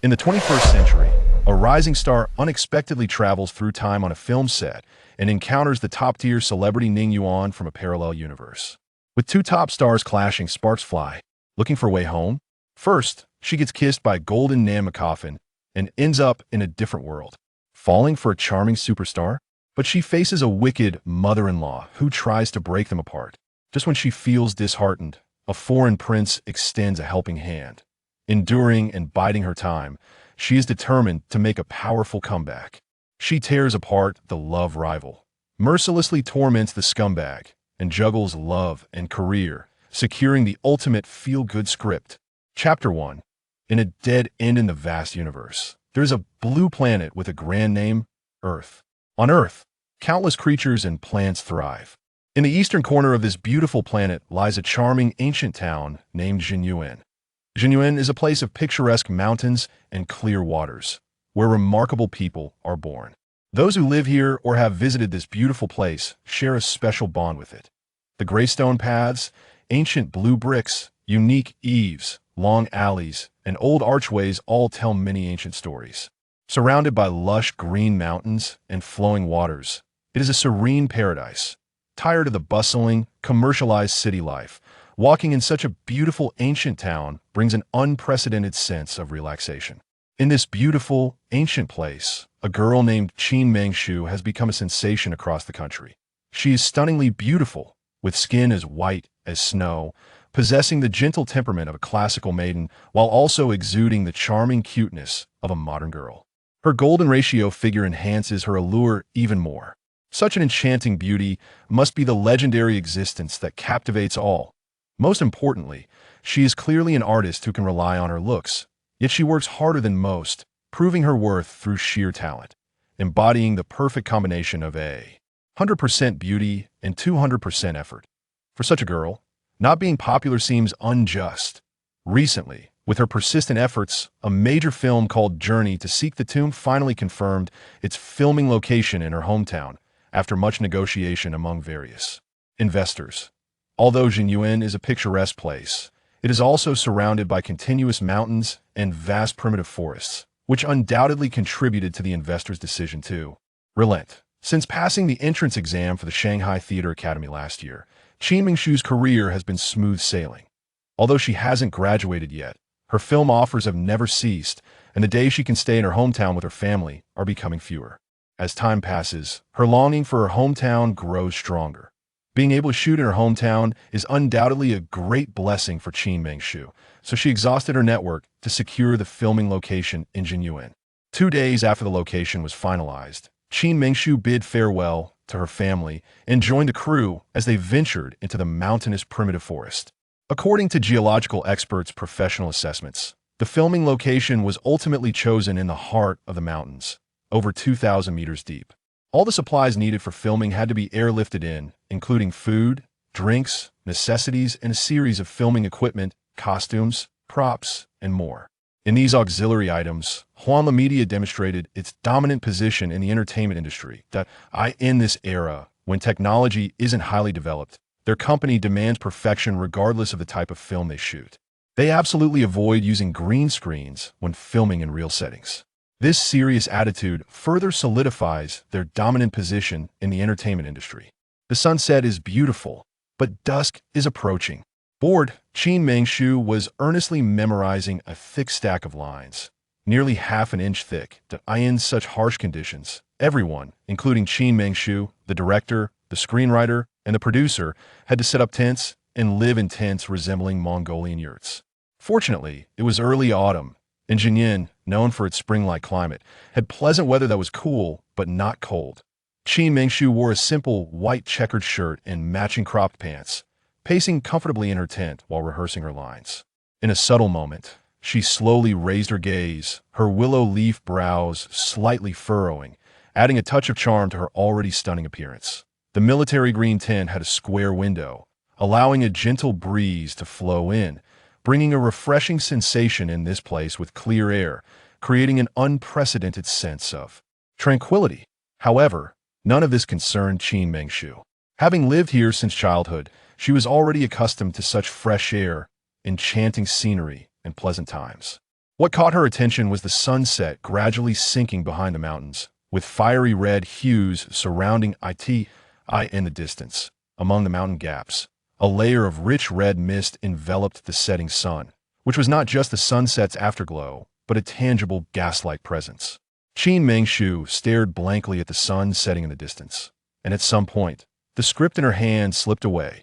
In the 21st century, a rising star unexpectedly travels through time on a film set and encounters the top-tier celebrity Ning Yuan from a parallel universe. With two top stars clashing, sparks fly. Looking for a way home? First, she gets kissed by golden coffin and ends up in a different world, falling for a charming superstar. But she faces a wicked mother-in-law who tries to break them apart. Just when she feels disheartened, a foreign prince extends a helping hand. Enduring and biding her time, she is determined to make a powerful comeback. She tears apart the love rival, mercilessly torments the scumbag, and juggles love and career, securing the ultimate feel-good script. Chapter 1. In a dead end in the vast universe, there is a blue planet with a grand name, Earth. On Earth, countless creatures and plants thrive. In the eastern corner of this beautiful planet lies a charming ancient town named Jinyuan. Jinyuan is a place of picturesque mountains and clear waters, where remarkable people are born. Those who live here or have visited this beautiful place share a special bond with it. The gray stone paths, ancient blue bricks, unique eaves, long alleys, and old archways all tell many ancient stories. Surrounded by lush green mountains and flowing waters, it is a serene paradise. Tired of the bustling, commercialized city life, walking in such a beautiful ancient town brings an unprecedented sense of relaxation. In this beautiful, ancient place, a girl named Qin Mengshu has become a sensation across the country. She is stunningly beautiful, with skin as white as snow, possessing the gentle temperament of a classical maiden while also exuding the charming cuteness of a modern girl. Her golden ratio figure enhances her allure even more. Such an enchanting beauty must be the legendary existence that captivates all. Most importantly, she is clearly an artist who can rely on her looks, yet she works harder than most, proving her worth through sheer talent, embodying the perfect combination of 100% beauty and 200% effort. For such a girl, not being popular seems unjust. Recently, with her persistent efforts, a major film called Journey to Seek the Tomb finally confirmed its filming location in her hometown after much negotiation among various investors. Although Jinyuan is a picturesque place, it is also surrounded by continuous mountains and vast primitive forests, which undoubtedly contributed to the investors' decision to relent. Since passing the entrance exam for the Shanghai Theater Academy last year, Qin Mengshu's career has been smooth sailing. Although she hasn't graduated yet, her film offers have never ceased, and the days she can stay in her hometown with her family are becoming fewer. As time passes, her longing for her hometown grows stronger. Being able to shoot in her hometown is undoubtedly a great blessing for Qin Mengshu, so she exhausted her network to secure the filming location in Jinyuan. 2 days after the location was finalized, Qin Mengshu bid farewell to her family and joined the crew as they ventured into the mountainous primitive forest. According to geological experts' professional assessments, the filming location was ultimately chosen in the heart of the mountains, over 2,000 meters deep. All the supplies needed for filming had to be airlifted in, including food, drinks, necessities, and a series of filming equipment, costumes, props, and more. In these auxiliary items, Huanla Media demonstrated its dominant position in the entertainment industry that in this era, when technology isn't highly developed, their company demands perfection regardless of the type of film they shoot. They absolutely avoid using green screens when filming in real settings. This serious attitude further solidifies their dominant position in the entertainment industry. The sunset is beautiful, but dusk is approaching. Bored, Qin Mengshu was earnestly memorizing a thick stack of lines, nearly half an inch thick, that in such harsh conditions, everyone, including Qin Mengshu, the director, the screenwriter, and the producer, had to set up tents and live in tents resembling Mongolian yurts. Fortunately, it was early autumn, and Jinyuan, known for its spring-like climate, had pleasant weather that was cool but not cold. Qin Mengshu wore a simple white checkered shirt and matching cropped pants, pacing comfortably in her tent while rehearsing her lines. In a subtle moment, she slowly raised her gaze, her willow leaf brows slightly furrowing, adding a touch of charm to her already stunning appearance. The military green tent had a square window, allowing a gentle breeze to flow in, bringing a refreshing sensation in this place with clear air, creating an unprecedented sense of tranquility. However, none of this concerned Qin Mengshu. Having lived here since childhood, she was already accustomed to such fresh air, enchanting scenery, and pleasant times. What caught her attention was the sunset gradually sinking behind the mountains, with fiery red hues surrounding it in the distance. Among the mountain gaps, a layer of rich red mist enveloped the setting sun, which was not just the sunset's afterglow, but a tangible gas-like presence. Qin Mengshu stared blankly at the sun setting in the distance, and at some point, the script in her hand slipped away.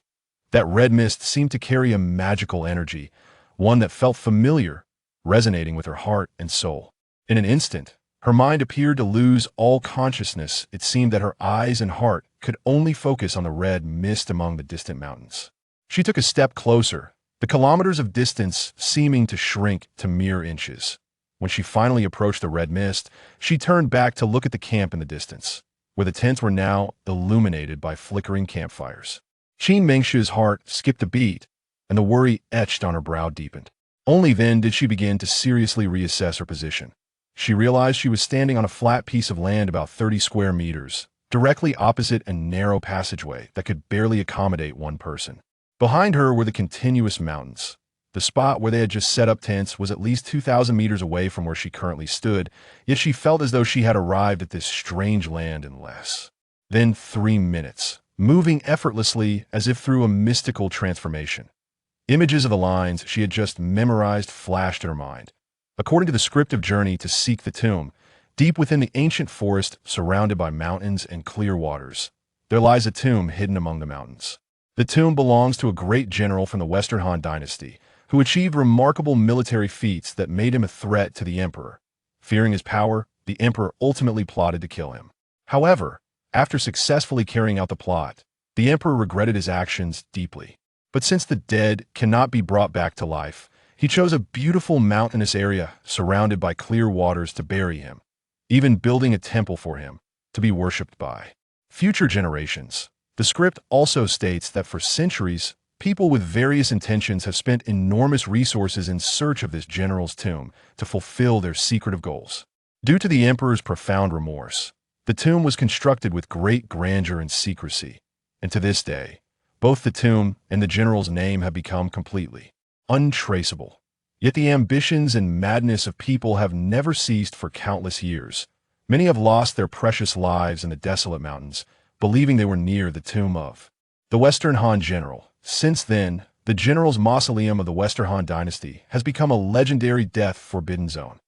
That red mist seemed to carry a magical energy, one that felt familiar, resonating with her heart and soul. In an instant, her mind appeared to lose all consciousness. It seemed that her eyes and heart could only focus on the red mist among the distant mountains. She took a step closer, the kilometers of distance seeming to shrink to mere inches. When she finally approached the red mist, she turned back to look at the camp in the distance, where the tents were now illuminated by flickering campfires. Qin Mengshu's heart skipped a beat, and the worry etched on her brow deepened. Only then did she begin to seriously reassess her position. She realized she was standing on a flat piece of land about 30 square meters, directly opposite a narrow passageway that could barely accommodate one person. Behind her were the continuous mountains. The spot where they had just set up tents was at least 2,000 meters away from where she currently stood, yet she felt as though she had arrived at this strange land in less than 3 minutes, moving effortlessly as if through a mystical transformation. Images of the lines she had just memorized flashed in her mind. According to the script of journey to seek the tomb, deep within the ancient forest surrounded by mountains and clear waters, there lies a tomb hidden among the mountains. The tomb belongs to a great general from the Western Han Dynasty, who achieved remarkable military feats that made him a threat to the emperor. Fearing his power, the emperor ultimately plotted to kill him. However, after successfully carrying out the plot, the emperor regretted his actions deeply. But since the dead cannot be brought back to life, he chose a beautiful mountainous area surrounded by clear waters to bury him, even building a temple for him to be worshipped by future generations. The script also states that for centuries, people with various intentions have spent enormous resources in search of this general's tomb to fulfill their secretive goals. Due to the emperor's profound remorse, the tomb was constructed with great grandeur and secrecy, and to this day, both the tomb and the general's name have become completely untraceable. Yet the ambitions and madness of people have never ceased for countless years. Many have lost their precious lives in the desolate mountains, believing they were near the tomb of the Western Han general. Since then, the general's mausoleum of the Western Han Dynasty has become a legendary death forbidden zone.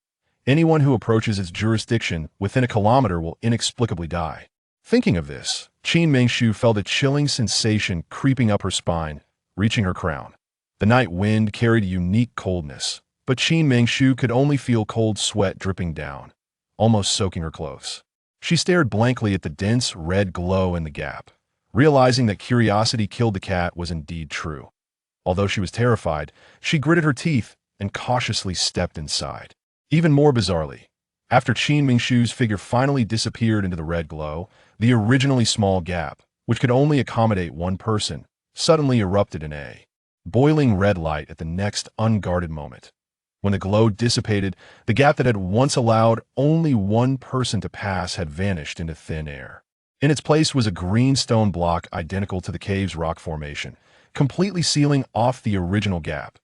Anyone who approaches its jurisdiction within a kilometer will inexplicably die. Thinking of this, Qin Mengshu felt a chilling sensation creeping up her spine, reaching her crown. The night wind carried a unique coldness, but Qin Mengshu could only feel cold sweat dripping down, almost soaking her clothes. She stared blankly at the dense red glow in the gap, realizing that curiosity killed the cat was indeed true. Although she was terrified, she gritted her teeth and cautiously stepped inside. Even more bizarrely, after Qin Mengshu's figure finally disappeared into the red glow, the originally small gap, which could only accommodate one person, suddenly erupted in a boiling red light at the next unguarded moment. When the glow dissipated, the gap that had once allowed only one person to pass had vanished into thin air. In its place was a green stone block identical to the cave's rock formation, completely sealing off the original gap.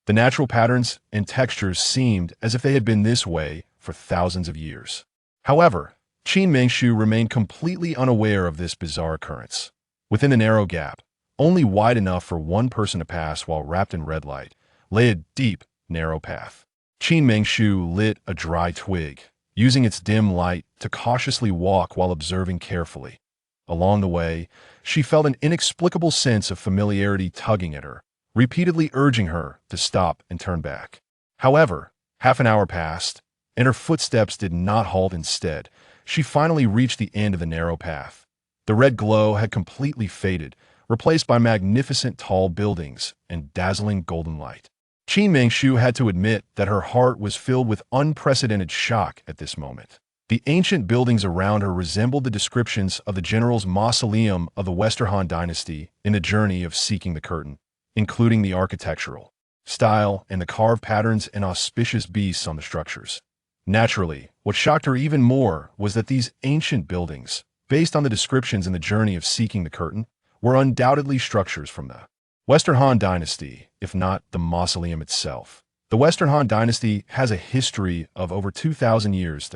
The natural patterns and textures seemed as if they had been this way for thousands of years. However, Qin Mengshu remained completely unaware of this bizarre occurrence. Within the narrow gap, only wide enough for one person to pass while wrapped in red light, lay a deep, narrow path. Qin Mengshu lit a dry twig, using its dim light to cautiously walk while observing carefully. Along the way, she felt an inexplicable sense of familiarity tugging at her, repeatedly urging her to stop and turn back. However, half an hour passed, and her footsteps did not halt. Instead, she finally reached the end of the narrow path. The red glow had completely faded, replaced by magnificent tall buildings and dazzling golden light. Qin Mengshu had to admit that her heart was filled with unprecedented shock at this moment. The ancient buildings around her resembled the descriptions of the general's mausoleum of the Western Han Dynasty in the journey of seeking the curtain, including the architectural style and the carved patterns and auspicious beasts on the structures. Naturally, what shocked her even more was that these ancient buildings, based on the descriptions in the journey of seeking the curtain, were undoubtedly structures from the Western Han Dynasty, if not the mausoleum itself. The Western Han Dynasty has a history of over 2,000 years.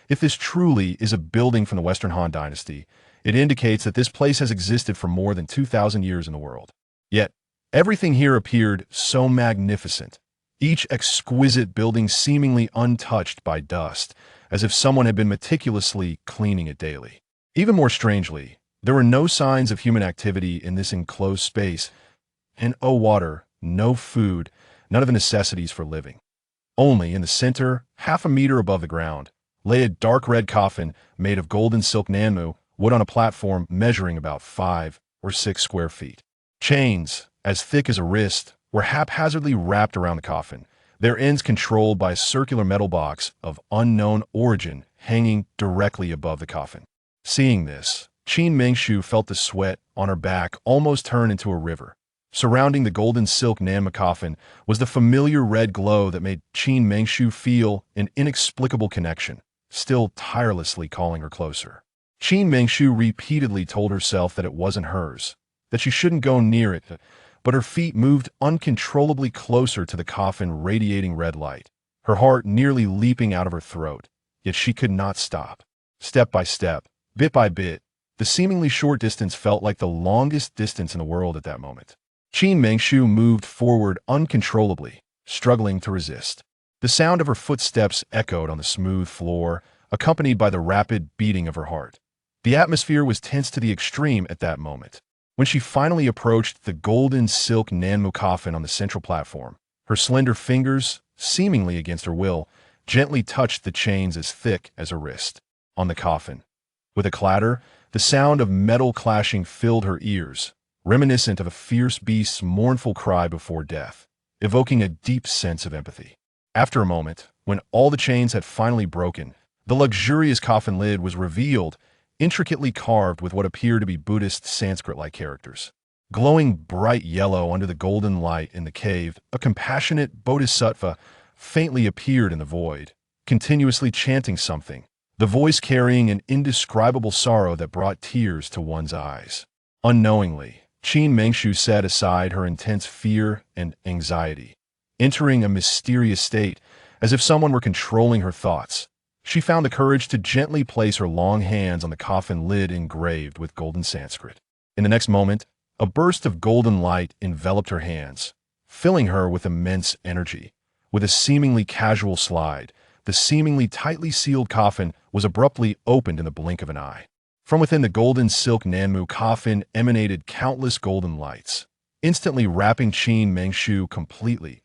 If this truly is a building from the Western Han Dynasty, it indicates that this place has existed for more than 2,000 years in the world. Yet, everything here appeared so magnificent, each exquisite building seemingly untouched by dust, as if someone had been meticulously cleaning it daily. Even more strangely, there were no signs of human activity in this enclosed space, and no water, no food, none of the necessities for living. Only in the center, half a meter above the ground, lay a dark red coffin made of golden silk nanmu, wood on a platform measuring about 5 or 6 square feet. Chains, as thick as a wrist, were haphazardly wrapped around the coffin, their ends controlled by a circular metal box of unknown origin hanging directly above the coffin. Seeing this, Qin Mengshu felt the sweat on her back almost turn into a river. Surrounding the golden silk Nanma coffin was the familiar red glow that made Qin Mengshu feel an inexplicable connection, still tirelessly calling her closer. Qin Mengshu repeatedly told herself that it wasn't hers, that she shouldn't go near it, but her feet moved uncontrollably closer to the coffin radiating red light, her heart nearly leaping out of her throat, yet she could not stop. Step by step, bit by bit, the seemingly short distance felt like the longest distance in the world at that moment. Qin Mengshu moved forward uncontrollably, struggling to resist. The sound of her footsteps echoed on the smooth floor, accompanied by the rapid beating of her heart. The atmosphere was tense to the extreme at that moment. When she finally approached the golden silk Nanmu coffin on the central platform, her slender fingers, seemingly against her will, gently touched the chains as thick as her wrist. On the coffin, with a clatter, the sound of metal clashing filled her ears, reminiscent of a fierce beast's mournful cry before death, evoking a deep sense of empathy. After a moment, when all the chains had finally broken, the luxurious coffin lid was revealed, intricately carved with what appeared to be Buddhist Sanskrit-like characters. Glowing bright yellow under the golden light in the cave, a compassionate bodhisattva faintly appeared in the void, continuously chanting something, the voice carrying an indescribable sorrow that brought tears to one's eyes. Unknowingly, Qin Mengshu set aside her intense fear and anxiety, entering a mysterious state, as if someone were controlling her thoughts. She found the courage to gently place her long hands on the coffin lid engraved with golden Sanskrit. In the next moment, a burst of golden light enveloped her hands, filling her with immense energy. With a seemingly casual slide, the seemingly tightly sealed coffin was abruptly opened in the blink of an eye. From within the golden silk Nanmu coffin emanated countless golden lights, instantly wrapping Qin Mengshu completely.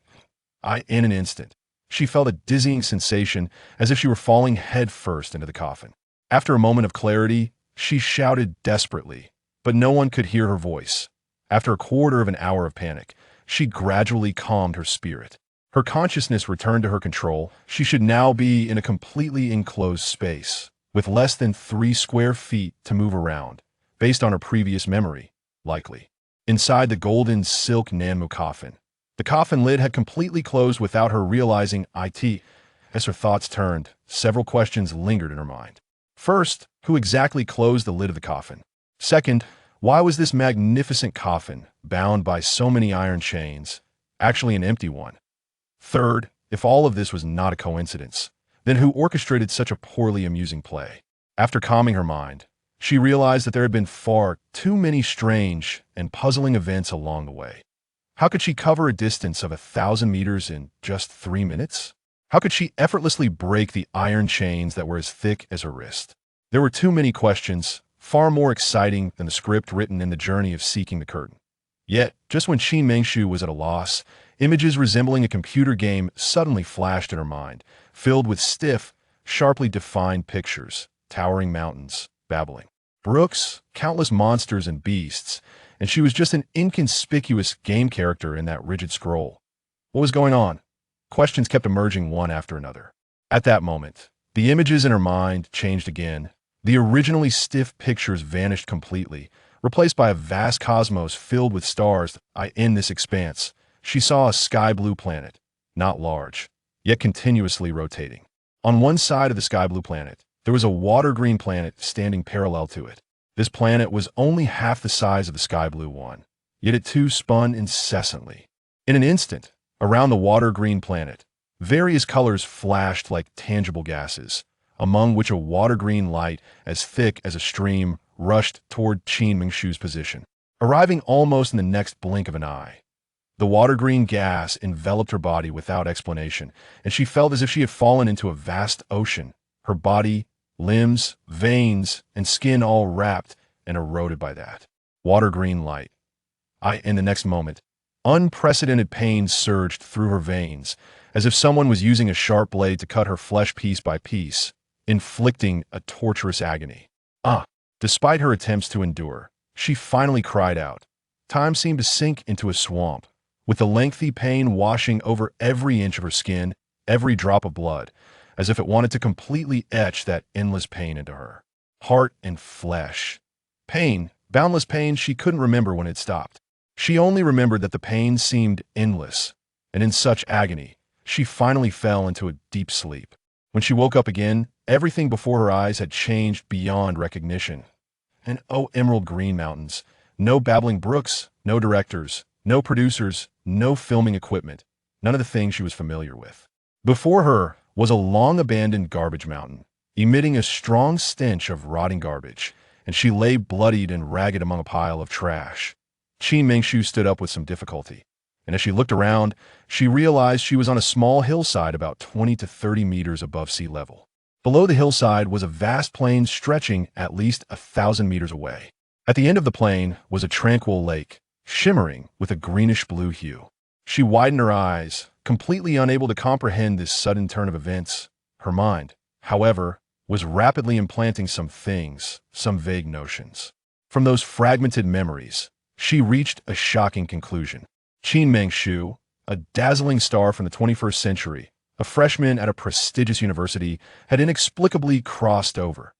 In an instant, she felt a dizzying sensation as if she were falling headfirst into the coffin. After a moment of clarity, she shouted desperately, but no one could hear her voice. After a quarter of an hour of panic, she gradually calmed her spirit. Her consciousness returned to her control. She should now be in a completely enclosed space, with less than 3 square feet to move around, based on her previous memory, likely. Inside the golden silk Nanmu coffin, the coffin lid had completely closed without her realizing it. As her thoughts turned, several questions lingered in her mind. First, who exactly closed the lid of the coffin? Second, why was this magnificent coffin, bound by so many iron chains, actually an empty one? Third, if all of this was not a coincidence, then who orchestrated such a poorly amusing play? After calming her mind, she realized that there had been far too many strange and puzzling events along the way. How could she cover a distance of 1,000 meters in just 3 minutes? How could she effortlessly break the iron chains that were as thick as her wrist? There were too many questions, far more exciting than the script written in the journey of seeking the curtain. Yet, just when Qin Mengshu was at a loss, images resembling a computer game suddenly flashed in her mind, filled with stiff, sharply defined pictures, towering mountains, babbling brooks, countless monsters and beasts, and she was just an inconspicuous game character in that rigid scroll. What was going on? Questions kept emerging one after another. At that moment, the images in her mind changed again. The originally stiff pictures vanished completely, replaced by a vast cosmos filled with stars. In this expanse, she saw a sky-blue planet, not large, yet continuously rotating. On one side of the sky-blue planet, there was a water-green planet standing parallel to it. This planet was only half the size of the sky-blue one, yet it too spun incessantly. In an instant, Around the water-green planet, various colors flashed like tangible gases, among which a water-green light as thick as a stream rushed toward Qin Mingshu's position, arriving almost in the next blink of an eye. The water-green gas enveloped her body without explanation, and she felt as if she had fallen into a vast ocean, her body, limbs, veins, and skin all wrapped and eroded by that water-green light. In the next moment, unprecedented pain surged through her veins, as if someone was using a sharp blade to cut her flesh piece by piece, inflicting a torturous agony. Despite her attempts to endure, she finally cried out. Time seemed to sink into a swamp, with the lengthy pain washing over every inch of her skin, every drop of blood, as if it wanted to completely etch that endless pain into her heart and flesh. Pain, boundless pain she couldn't remember when it stopped. She only remembered that the pain seemed endless, and in such agony, she finally fell into a deep sleep. When she woke up again, everything before her eyes had changed beyond recognition. And emerald green mountains, no babbling brooks, no directors, no producers, no filming equipment, none of the things she was familiar with. Before her was a long-abandoned garbage mountain, emitting a strong stench of rotting garbage, and she lay bloodied and ragged among a pile of trash. Qin Mingshu stood up with some difficulty, and as she looked around, she realized she was on a small hillside about 20 to 30 meters above sea level. Below the hillside was a vast plain stretching at least 1,000 meters away. At the end of the plain was a tranquil lake, shimmering with a greenish-blue hue. She widened her eyes, completely unable to comprehend this sudden turn of events. Her mind, however, was rapidly implanting some things, some vague notions. From those fragmented memories, she reached a shocking conclusion. Qin Mingshu, a dazzling star from the 21st century, a freshman at a prestigious university, had inexplicably crossed over.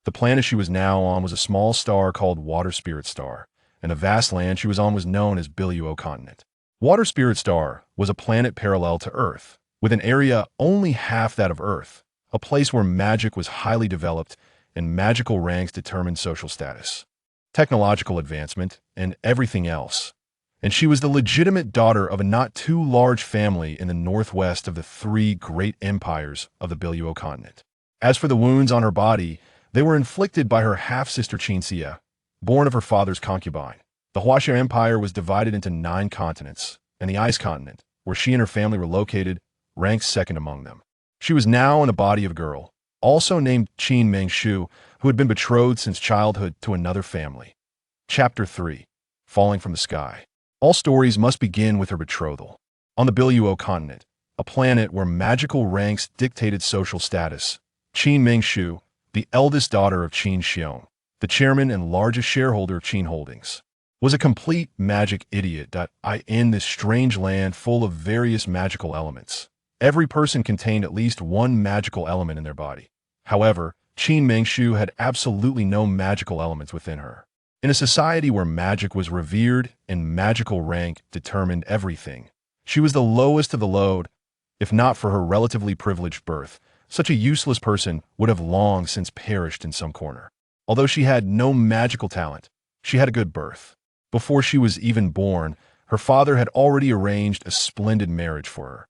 The planet she was now on was a small star called Water Spirit Star, and the vast land she was on was known as Biluo Continent. Water Spirit Star was a planet parallel to Earth, with an area only half that of Earth, a place where magic was highly developed and magical ranks determined social status, technological advancement, and everything else. And she was the legitimate daughter of a not-too-large family in the northwest of the three great empires of the Biluo continent. As for the wounds on her body, they were inflicted by her half-sister Qinxia, born of her father's concubine. The Huaxia Empire was divided into 9 continents, and the Ice Continent, where she and her family were located, ranked second among them. She was now in the body of a girl, also named Qin Mingshu, who had been betrothed since childhood to another family. Chapter 3. Falling from the Sky. All stories must begin with her betrothal. On the Biluo continent, a planet where magical ranks dictated social status, Qin Mingshu, the eldest daughter of Qin Xiong, the chairman and largest shareholder of Qin Holdings, was a complete magic idiot. In this strange land full of various magical elements, every person contained at least one magical element in their body. However, Qin Mingshu had absolutely no magical elements within her. In a society where magic was revered and magical rank determined everything, she was the lowest of the low. If not for her relatively privileged birth, such a useless person would have long since perished in some corner. Although she had no magical talent, she had a good birth. Before she was even born, her father had already arranged a splendid marriage for her.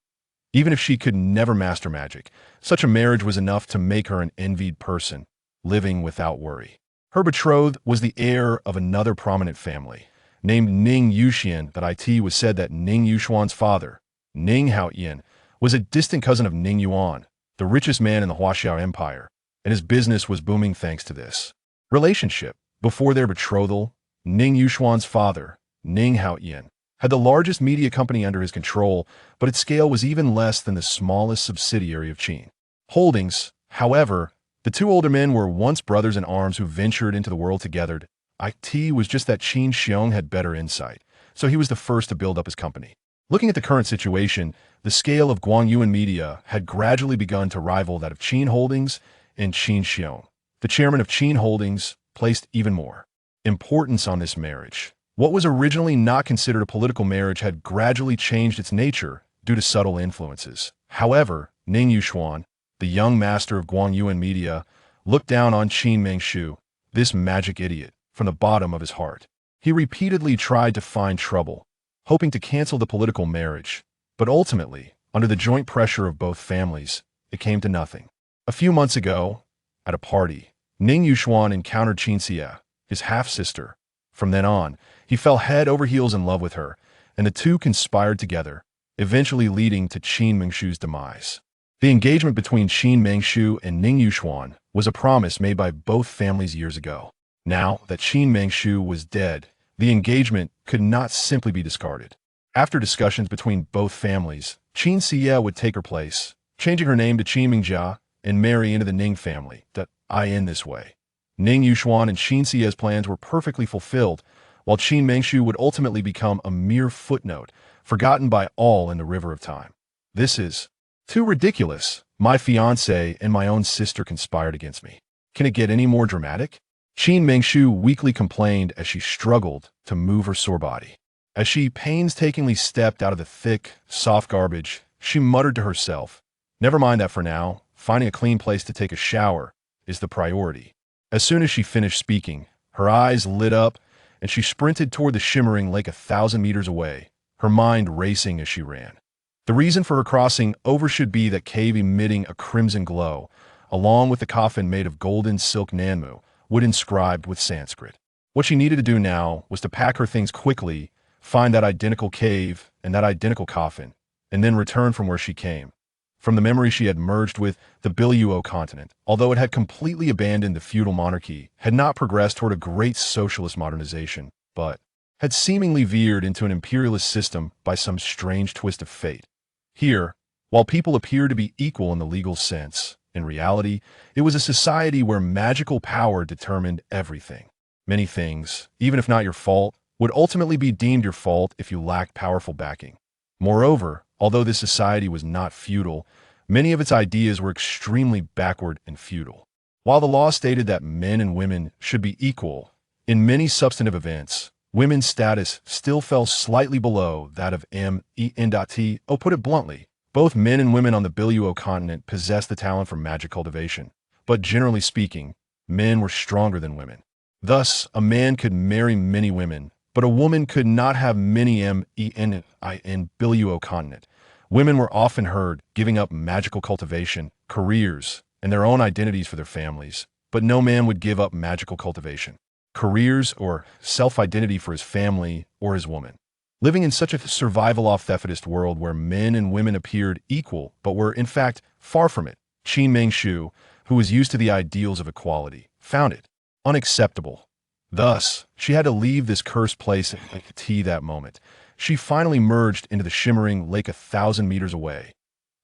Even if she could never master magic, such a marriage was enough to make her an envied person, living without worry. Her betrothed was the heir of another prominent family, named Ning Yuan. It was said that Ning Yuan's father, Ning Yuan, was a distant cousin of Ning Yuan, the richest man in the Huaxia Empire, and his business was booming thanks to this relationship. Before their betrothal, Ning Yuan's father, Ning Yuan, had the largest media company under his control, but its scale was even less than the smallest subsidiary of Qin Holdings. However, the two older men were once brothers in arms who ventured into the world together. It was just that Qin Xiong had better insight, so he was the first to build up his company. Looking at the current situation, the scale of Guangyuan media had gradually begun to rival that of Qin Holdings and Qin Xiong. The chairman of Qin Holdings placed even more importance on this marriage. What was originally not considered a political marriage had gradually changed its nature due to subtle influences. However, Ning Yuan, the young master of Guangyuan media, looked down on Qin Mingshu, this magic idiot, from the bottom of his heart. He repeatedly tried to find trouble, hoping to cancel the political marriage, But ultimately, under the joint pressure of both families, it came to nothing. A few months ago, at a party, Ning Yuan encountered Qinxia, his half-sister. From then on, he fell head over heels in love with her, and the two conspired together, eventually leading to Qin Mengshu's demise. The engagement between Qin Mengshu and Ning Yuan was a promise made by both families years ago. Now that Qin Mengshu was dead, the engagement could not simply be discarded. After discussions between both families, Qin Xie would take her place, changing her name to Qin Mingjia and marry into the Ning family. In this way, Ning Yuan and Qin Xie's plans were perfectly fulfilled, while Qin Mengshu would ultimately become a mere footnote, forgotten by all in the river of time. This is too ridiculous. My fiancé and my own sister conspired against me. Can it get any more dramatic? Qin Mengshu weakly complained as she struggled to move her sore body. As she painstakingly stepped out of the thick, soft garbage, she muttered to herself, "Never mind that for now. Finding a clean place to take a shower is the priority." As soon as she finished speaking, her eyes lit up and she sprinted toward the shimmering lake 1,000 meters away, her mind racing as she ran. The reason for her crossing over should be that cave emitting a crimson glow, along with the coffin made of golden silk nanmu, wood inscribed with Sanskrit. What she needed to do now was to pack her things quickly, find that identical cave and that identical coffin, and then return from where she came. From the memory she had merged with the Biluo continent, although it had completely abandoned the feudal monarchy, had not progressed toward a great socialist modernization, but had seemingly veered into an imperialist system by some strange twist of fate. Here, while people appeared to be equal in the legal sense, in reality, it was a society where magical power determined everything. Many things, even if not your fault, would ultimately be deemed your fault if you lacked powerful backing. Moreover, although this society was not feudal, many of its ideas were extremely backward and feudal. While the law stated that men and women should be equal, in many substantive events, women's status still fell slightly below that of men. Put it bluntly, both men and women on the Biluo continent possessed the talent for magic cultivation, but generally speaking, men were stronger than women. Thus, a man could marry many women, but a woman could not have many men in Biluo continent. Women were often heard giving up magical cultivation, careers, and their own identities for their families, but no man would give up magical cultivation, careers, or self-identity for his family or his woman. Living in such a survival-off-theftist world where men and women appeared equal but were, in fact, far from it, Qin Mengshu, who was used to the ideals of equality, found it unacceptable. Thus, she had to leave this cursed place at that moment. She finally merged into the shimmering lake 1,000 meters away.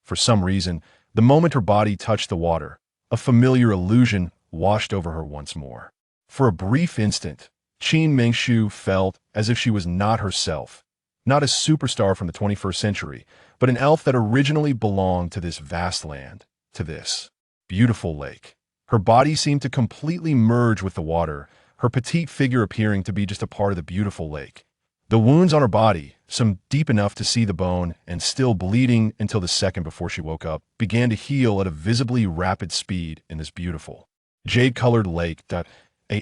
For some reason, the moment her body touched the water, a familiar illusion washed over her once more. For a brief instant, Qin Mengshu felt as if she was not herself, not a superstar from the 21st century, but an elf that originally belonged to this vast land, to this beautiful lake. Her body seemed to completely merge with the water, her petite figure appearing to be just a part of the beautiful lake. The wounds on her body, some deep enough to see the bone and still bleeding until the second before she woke up, began to heal at a visibly rapid speed in this beautiful, jade-colored lake.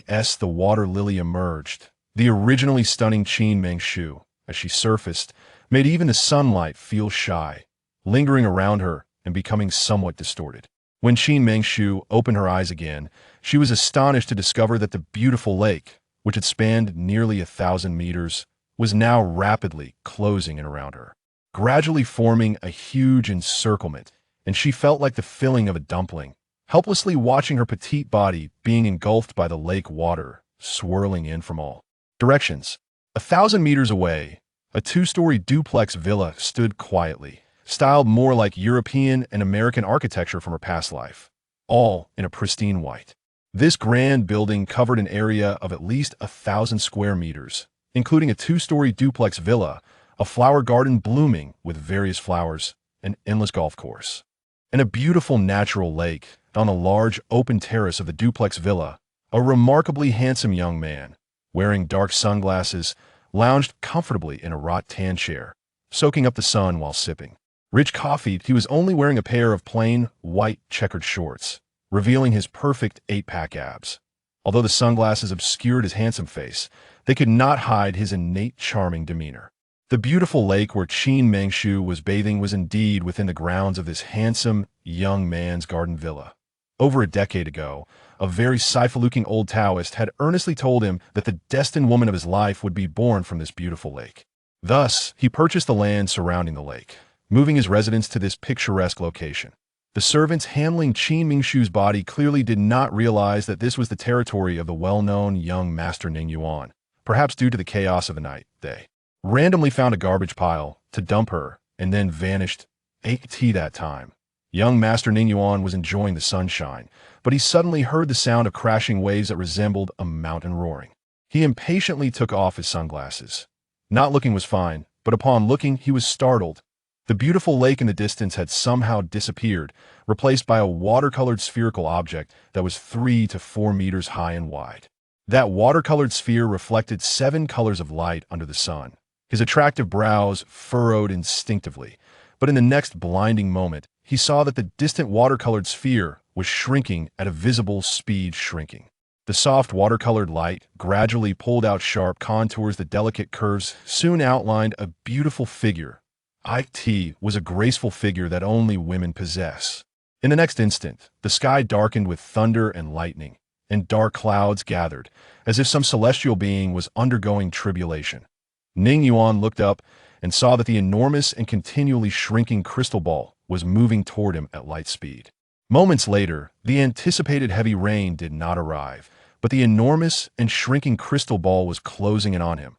As the water lily emerged, the originally stunning Qin Mengshu, as she surfaced, made even the sunlight feel shy, lingering around her and becoming somewhat distorted. When Qin Mengshu opened her eyes again, she was astonished to discover that the beautiful lake, which had spanned nearly 1,000 meters, was now rapidly closing in around her, gradually forming a huge encirclement, and she felt like the filling of a dumpling, helplessly watching her petite body being engulfed by the lake water, swirling in from all directions. 1,000 meters away, a two-story duplex villa stood quietly, styled more like European and American architecture from her past life, all in a pristine white. This grand building covered an area of at least 1,000 square meters, including a two-story duplex villa, a flower garden blooming with various flowers, an endless golf course, and a beautiful natural lake. On a large open terrace of the duplex villa, a remarkably handsome young man, wearing dark sunglasses, lounged comfortably in a rattan chair, soaking up the sun while sipping rich coffee. He was only wearing a pair of plain, white, checkered shorts, revealing his perfect 8-pack abs. Although the sunglasses obscured his handsome face, they could not hide his innate charming demeanor. The beautiful lake where Qin Mengshu was bathing was indeed within the grounds of this handsome, young man's garden villa. Over a decade ago, a very sci-fi-looking old Taoist had earnestly told him that the destined woman of his life would be born from this beautiful lake. Thus, he purchased the land surrounding the lake, moving his residence to this picturesque location. The servants handling Qin Mengshu's body clearly did not realize that this was the territory of the well-known young master Ning Yuan. Perhaps due to the chaos of the night, they randomly found a garbage pile to dump her and then vanished. That time, young master Ning Yuan was enjoying the sunshine, but he suddenly heard the sound of crashing waves that resembled a mountain roaring. He impatiently took off his sunglasses. Not looking was fine, but upon looking, he was startled. The beautiful lake in the distance had somehow disappeared, replaced by a watercolored spherical object that was 3 to 4 meters high and wide. That watercolored sphere reflected 7 colors of light under the sun. His attractive brows furrowed instinctively, but in the next blinding moment, he saw that the distant watercolored sphere was shrinking at a visible speed shrinking. The soft watercolored light gradually pulled out sharp contours, the delicate curves soon outlined a beautiful figure. It was a graceful figure that only women possess. In the next instant, the sky darkened with thunder and lightning, and dark clouds gathered, as if some celestial being was undergoing tribulation. Ning Yuan looked up and saw that the enormous and continually shrinking crystal ball was moving toward him at light speed. Moments later, the anticipated heavy rain did not arrive, but the enormous and shrinking crystal ball was closing in on him.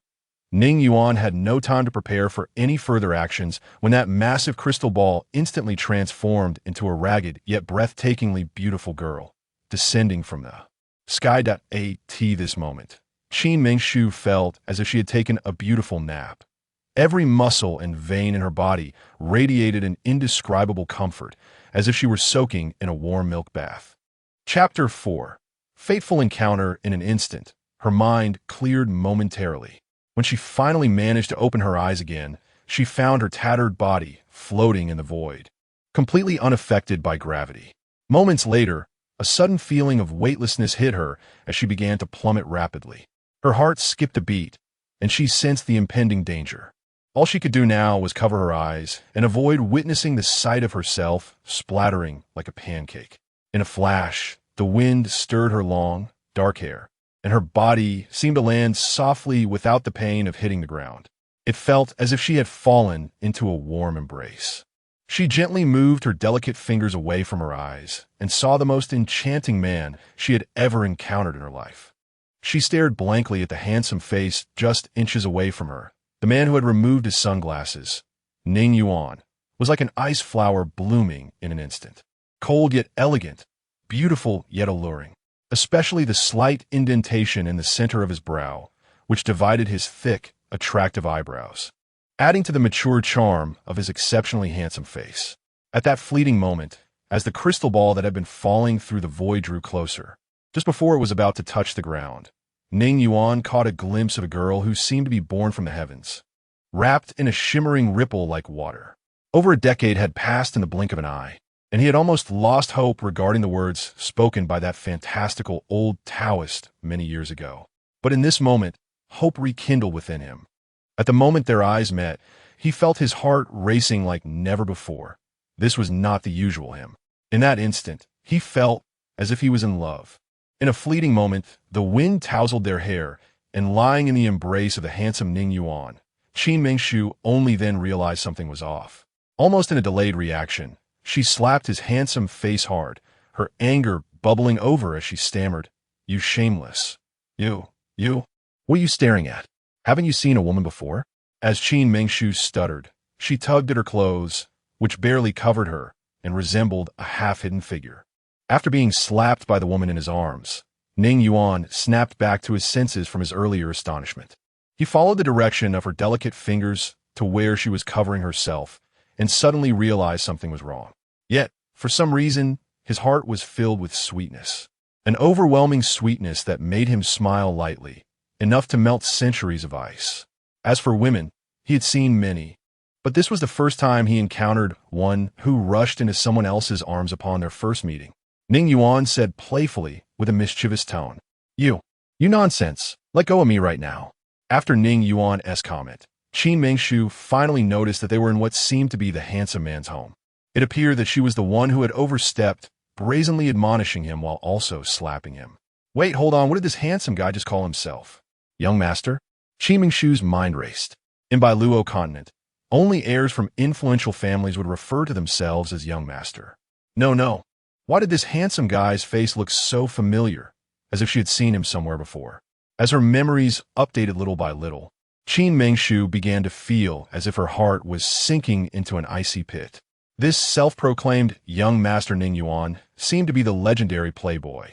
Ning Yuan had no time to prepare for any further actions when that massive crystal ball instantly transformed into a ragged yet breathtakingly beautiful girl, descending from the sky. At this moment, Qin Mengshu felt as if she had taken a beautiful nap. Every muscle and vein in her body radiated an indescribable comfort, as if she were soaking in a warm milk bath. Chapter 4. Fateful encounter. In an instant, her mind cleared momentarily. When she finally managed to open her eyes again, she found her tattered body floating in the void, completely unaffected by gravity. Moments later, a sudden feeling of weightlessness hit her as she began to plummet rapidly. Her heart skipped a beat, and she sensed the impending danger. All she could do now was cover her eyes and avoid witnessing the sight of herself splattering like a pancake. In a flash, the wind stirred her long, dark hair, and her body seemed to land softly without the pain of hitting the ground. It felt as if she had fallen into a warm embrace. She gently moved her delicate fingers away from her eyes and saw the most enchanting man she had ever encountered in her life. She stared blankly at the handsome face just inches away from her. The man who had removed his sunglasses, Ning Yuan, was like an ice flower blooming in an instant. Cold yet elegant, beautiful yet alluring. Especially the slight indentation in the center of his brow, which divided his thick, attractive eyebrows, adding to the mature charm of his exceptionally handsome face. At that fleeting moment, as the crystal ball that had been falling through the void drew closer, just before it was about to touch the ground, Ning Yuan caught a glimpse of a girl who seemed to be born from the heavens, wrapped in a shimmering ripple like water. Over a decade had passed in the blink of an eye, and he had almost lost hope regarding the words spoken by that fantastical old Taoist many years ago. But in this moment, hope rekindled within him. At the moment their eyes met, he felt his heart racing like never before. This was not the usual him. In that instant, he felt as if he was in love. In a fleeting moment, the wind tousled their hair, and lying in the embrace of the handsome Ning Yuan, Qin Mengshu only then realized something was off. Almost in a delayed reaction, she slapped his handsome face hard, her anger bubbling over as she stammered, "You shameless. You. What are you staring at? Haven't you seen a woman before?" As Qin Mengshu stuttered, she tugged at her clothes, which barely covered her and resembled a half-hidden figure. After being slapped by the woman in his arms, Ning Yuan snapped back to his senses from his earlier astonishment. He followed the direction of her delicate fingers to where she was covering herself, and suddenly realized something was wrong. Yet, for some reason, his heart was filled with sweetness. An overwhelming sweetness that made him smile lightly, enough to melt centuries of ice. As for women, he had seen many, but this was the first time he encountered one who rushed into someone else's arms upon their first meeting. Ning Yuan said playfully with a mischievous tone, You nonsense, let go of me right now." After Ning Yuan's comment, Qin Mengshu finally noticed that they were in what seemed to be the handsome man's home. It appeared that she was the one who had overstepped, brazenly admonishing him while also slapping him. Wait, hold on, what did this handsome guy just call himself? Young master? Qin Mengshu's mind raced. In Bailuo continent, only heirs from influential families would refer to themselves as young master. No. Why did this handsome guy's face look so familiar, as if she had seen him somewhere before? As her memories updated little by little, Qin Mengshu began to feel as if her heart was sinking into an icy pit. This self-proclaimed young master Ning Yuan seemed to be the legendary playboy,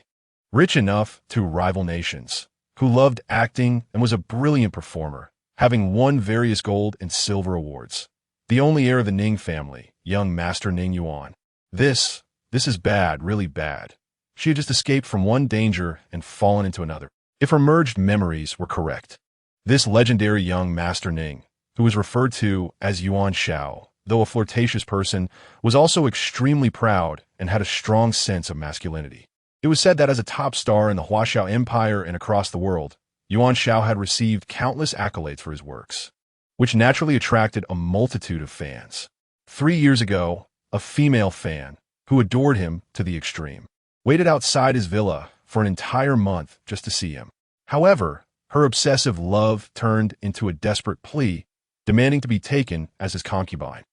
rich enough to rival nations, who loved acting and was a brilliant performer, having won various gold and silver awards. The only heir of the Ning family, young master Ning Yuan. This is bad, really bad. She had just escaped from one danger and fallen into another. If her merged memories were correct, this legendary young master Ning, who was referred to as Yuan Shao, though a flirtatious person, was also extremely proud and had a strong sense of masculinity. It was said that as a top star in the Huaxiao Empire and across the world, Yuan Shao had received countless accolades for his works, which naturally attracted a multitude of fans. 3 years ago, a female fan, who adored him to the extreme, waited outside his villa for an entire month just to see him. However, her obsessive love turned into a desperate plea, demanding to be taken as his concubine.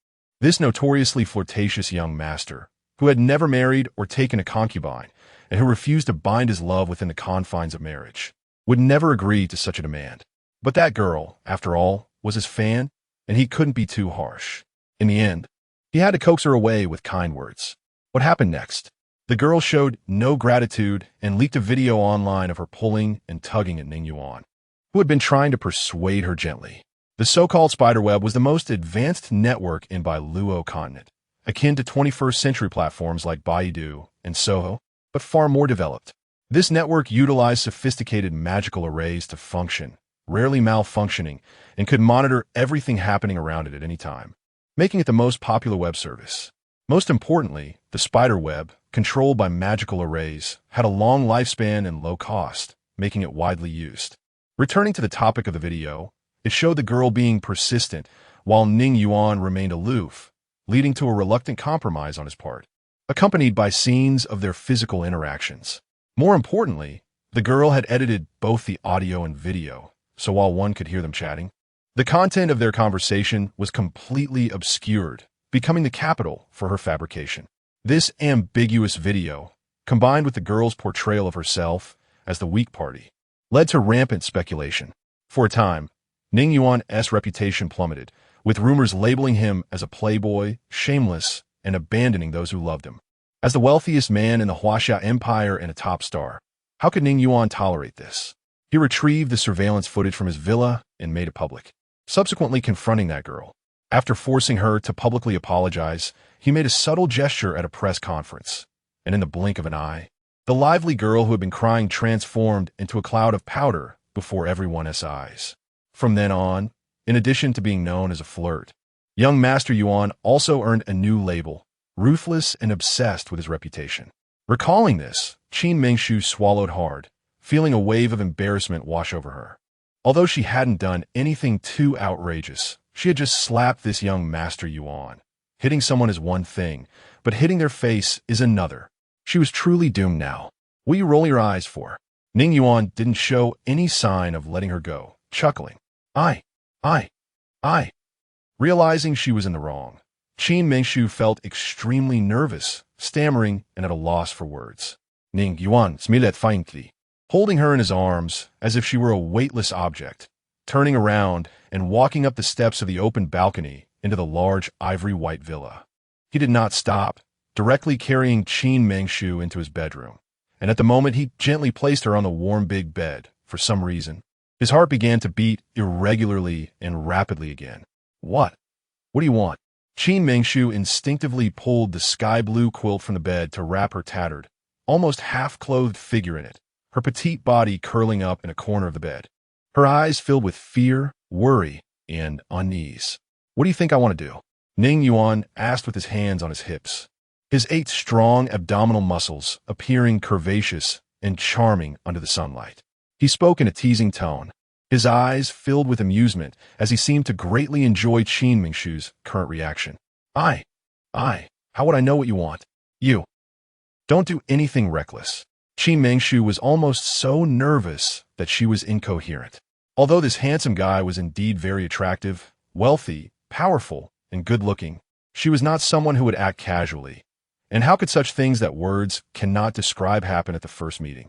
This notoriously flirtatious young master, who had never married or taken a concubine, and who refused to bind his love within the confines of marriage, would never agree to such a demand. But that girl, after all, was his fan, and he couldn't be too harsh. In the end, he had to coax her away with kind words. What happened next? The girl showed no gratitude and leaked a video online of her pulling and tugging at Ning Yuan, who had been trying to persuade her gently. The so-called spiderweb was the most advanced network in Bailuo continent, akin to 21st century platforms like Baidu and Soho, but far more developed. This network utilized sophisticated magical arrays to function, rarely malfunctioning, and could monitor everything happening around it at any time, making it the most popular web service. Most importantly, the spider web, controlled by magical arrays, had a long lifespan and low cost, making it widely used. Returning to the topic of the video, it showed the girl being persistent, while Ning Yuan remained aloof, leading to a reluctant compromise on his part, accompanied by scenes of their physical interactions. More importantly, the girl had edited both the audio and video, so while one could hear them chatting, the content of their conversation was completely obscured, becoming the capital for her fabrication. This ambiguous video, combined with the girl's portrayal of herself as the weak party, led to rampant speculation. For a time, Ning Yuan's reputation plummeted, with rumors labeling him as a playboy, shameless, and abandoning those who loved him. As the wealthiest man in the Huaxia Empire and a top star, how could Ning Yuan tolerate this? He retrieved the surveillance footage from his villa and made it public, subsequently confronting that girl. After forcing her to publicly apologize, he made a subtle gesture at a press conference, and in the blink of an eye, the lively girl who had been crying transformed into a cloud of powder before everyone's eyes. From then on, in addition to being known as a flirt, young Master Yuan also earned a new label, ruthless and obsessed with his reputation. Recalling this, Qin Mengshu swallowed hard, feeling a wave of embarrassment wash over her. Although she hadn't done anything too outrageous, she had just slapped this young Master Yuan. Hitting someone is one thing, but hitting their face is another. She was truly doomed now. What you roll your eyes for? Ning Yuan didn't show any sign of letting her go, chuckling. I. Realizing she was in the wrong, Qin Mengshu felt extremely nervous, stammering and at a loss for words. Ning Yuan smiled faintly, holding her in his arms as if she were a weightless object, turning around and walking up the steps of the open balcony into the large ivory-white villa. He did not stop, directly carrying Qin Mengshu into his bedroom, and at the moment he gently placed her on the warm big bed. For some reason, his heart began to beat irregularly and rapidly again. What? What do you want? Qin Mengshu instinctively pulled the sky-blue quilt from the bed to wrap her tattered, almost half-clothed figure in it, her petite body curling up in a corner of the bed. Her eyes filled with fear, worry, and unease. What do you think I want to do? Ning Yuan asked with his hands on his hips, his 8 strong abdominal muscles appearing curvaceous and charming under the sunlight. He spoke in a teasing tone. His eyes filled with amusement as he seemed to greatly enjoy Qin Mingshu's current reaction. I, how would I know what you want? You. Don't do anything reckless. Qin Mingshu was almost so nervous that she was incoherent. Although this handsome guy was indeed very attractive, wealthy, powerful, and good-looking, she was not someone who would act casually. And how could such things that words cannot describe happen at the first meeting?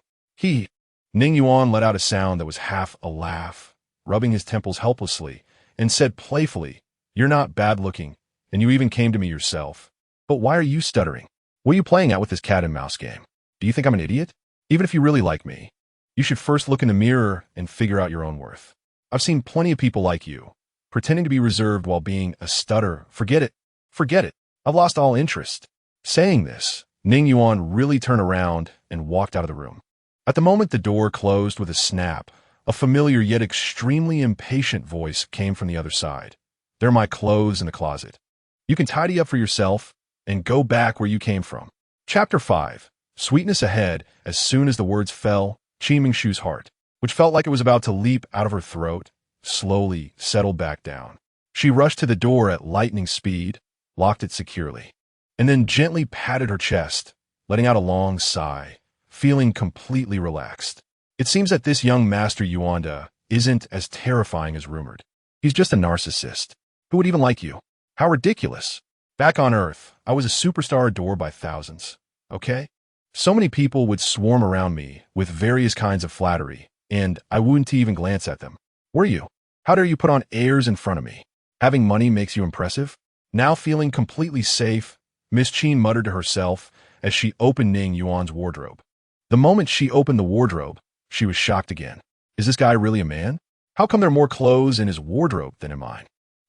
Ning Yuan let out a sound that was half a laugh, rubbing his temples helplessly, and said playfully, "You're not bad-looking, and you even came to me yourself. But why are you stuttering? What are you playing at with this cat-and-mouse game? Do you think I'm an idiot? Even if you really like me, you should first look in the mirror and figure out your own worth. I've seen plenty of people like you, pretending to be reserved while being a stutter. Forget it. Forget it. I've lost all interest." Saying this, Ning Yuan really turned around and walked out of the room. At the moment the door closed with a snap, a familiar yet extremely impatient voice came from the other side. "They're my clothes in the closet. You can tidy up for yourself and go back where you came from." Chapter 5. Sweetness ahead. As soon as the words fell, Qin Mingshu's heart, which felt like it was about to leap out of her throat, slowly settled back down. She rushed to the door at lightning speed, locked it securely, and then gently patted her chest, letting out a long sigh, feeling completely relaxed. It seems that this young Master Yuanda isn't as terrifying as rumored. He's just a narcissist. Who would even like you? How ridiculous. Back on Earth, I was a superstar adored by thousands. Okay? So many people would swarm around me with various kinds of flattery, and I wouldn't even glance at them. Were you? How dare you put on airs in front of me? Having money makes you impressive? Now feeling completely safe, Miss Qin muttered to herself as she opened Ning Yuan's wardrobe. The moment she opened the wardrobe, she was shocked again. Is this guy really a man? How come there are more clothes in his wardrobe than in mine?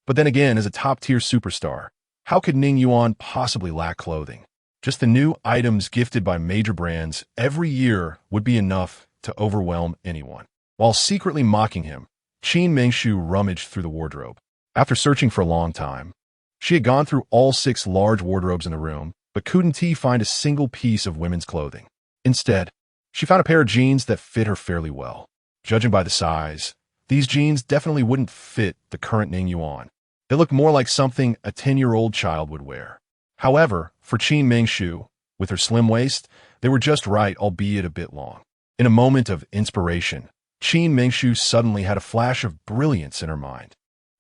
But then again, as a top-tier superstar, how could Ning Yuan possibly lack clothing? Just the new items gifted by major brands every year would be enough to overwhelm anyone. While secretly mocking him, Qin Mingshu rummaged through the wardrobe. After searching for a long time, she had gone through all 6 large wardrobes in the room, but couldn't find a single piece of women's clothing. Instead, she found a pair of jeans that fit her fairly well. Judging by the size, these jeans definitely wouldn't fit the current Ning Yuan. They looked more like something a 10-year-old child would wear. However, for Qin Mingshu, with her slim waist, they were just right, albeit a bit long. In a moment of inspiration, Qin Mingshu suddenly had a flash of brilliance in her mind.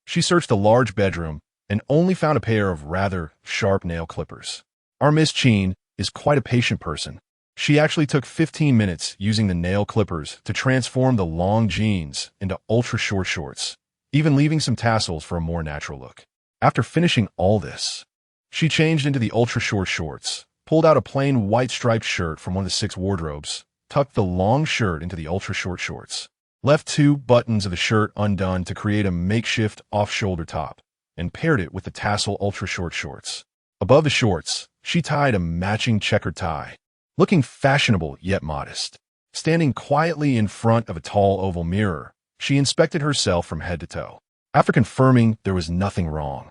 She searched the large bedroom and only found a pair of rather sharp nail clippers. Our Miss Qin is quite a patient person. She actually took 15 minutes using the nail clippers to transform the long jeans into ultra-short shorts, even leaving some tassels for a more natural look. After finishing all this, she changed into the ultra-short shorts, pulled out a plain white striped shirt from one of the 6 wardrobes, tucked the long shirt into the ultra-short shorts, left 2 buttons of the shirt undone to create a makeshift off-shoulder top, and paired it with the tassel ultra-short shorts. Above the shorts, she tied a matching checkered tie, looking fashionable yet modest. Standing quietly in front of a tall oval mirror, she inspected herself from head to toe. After confirming there was nothing wrong,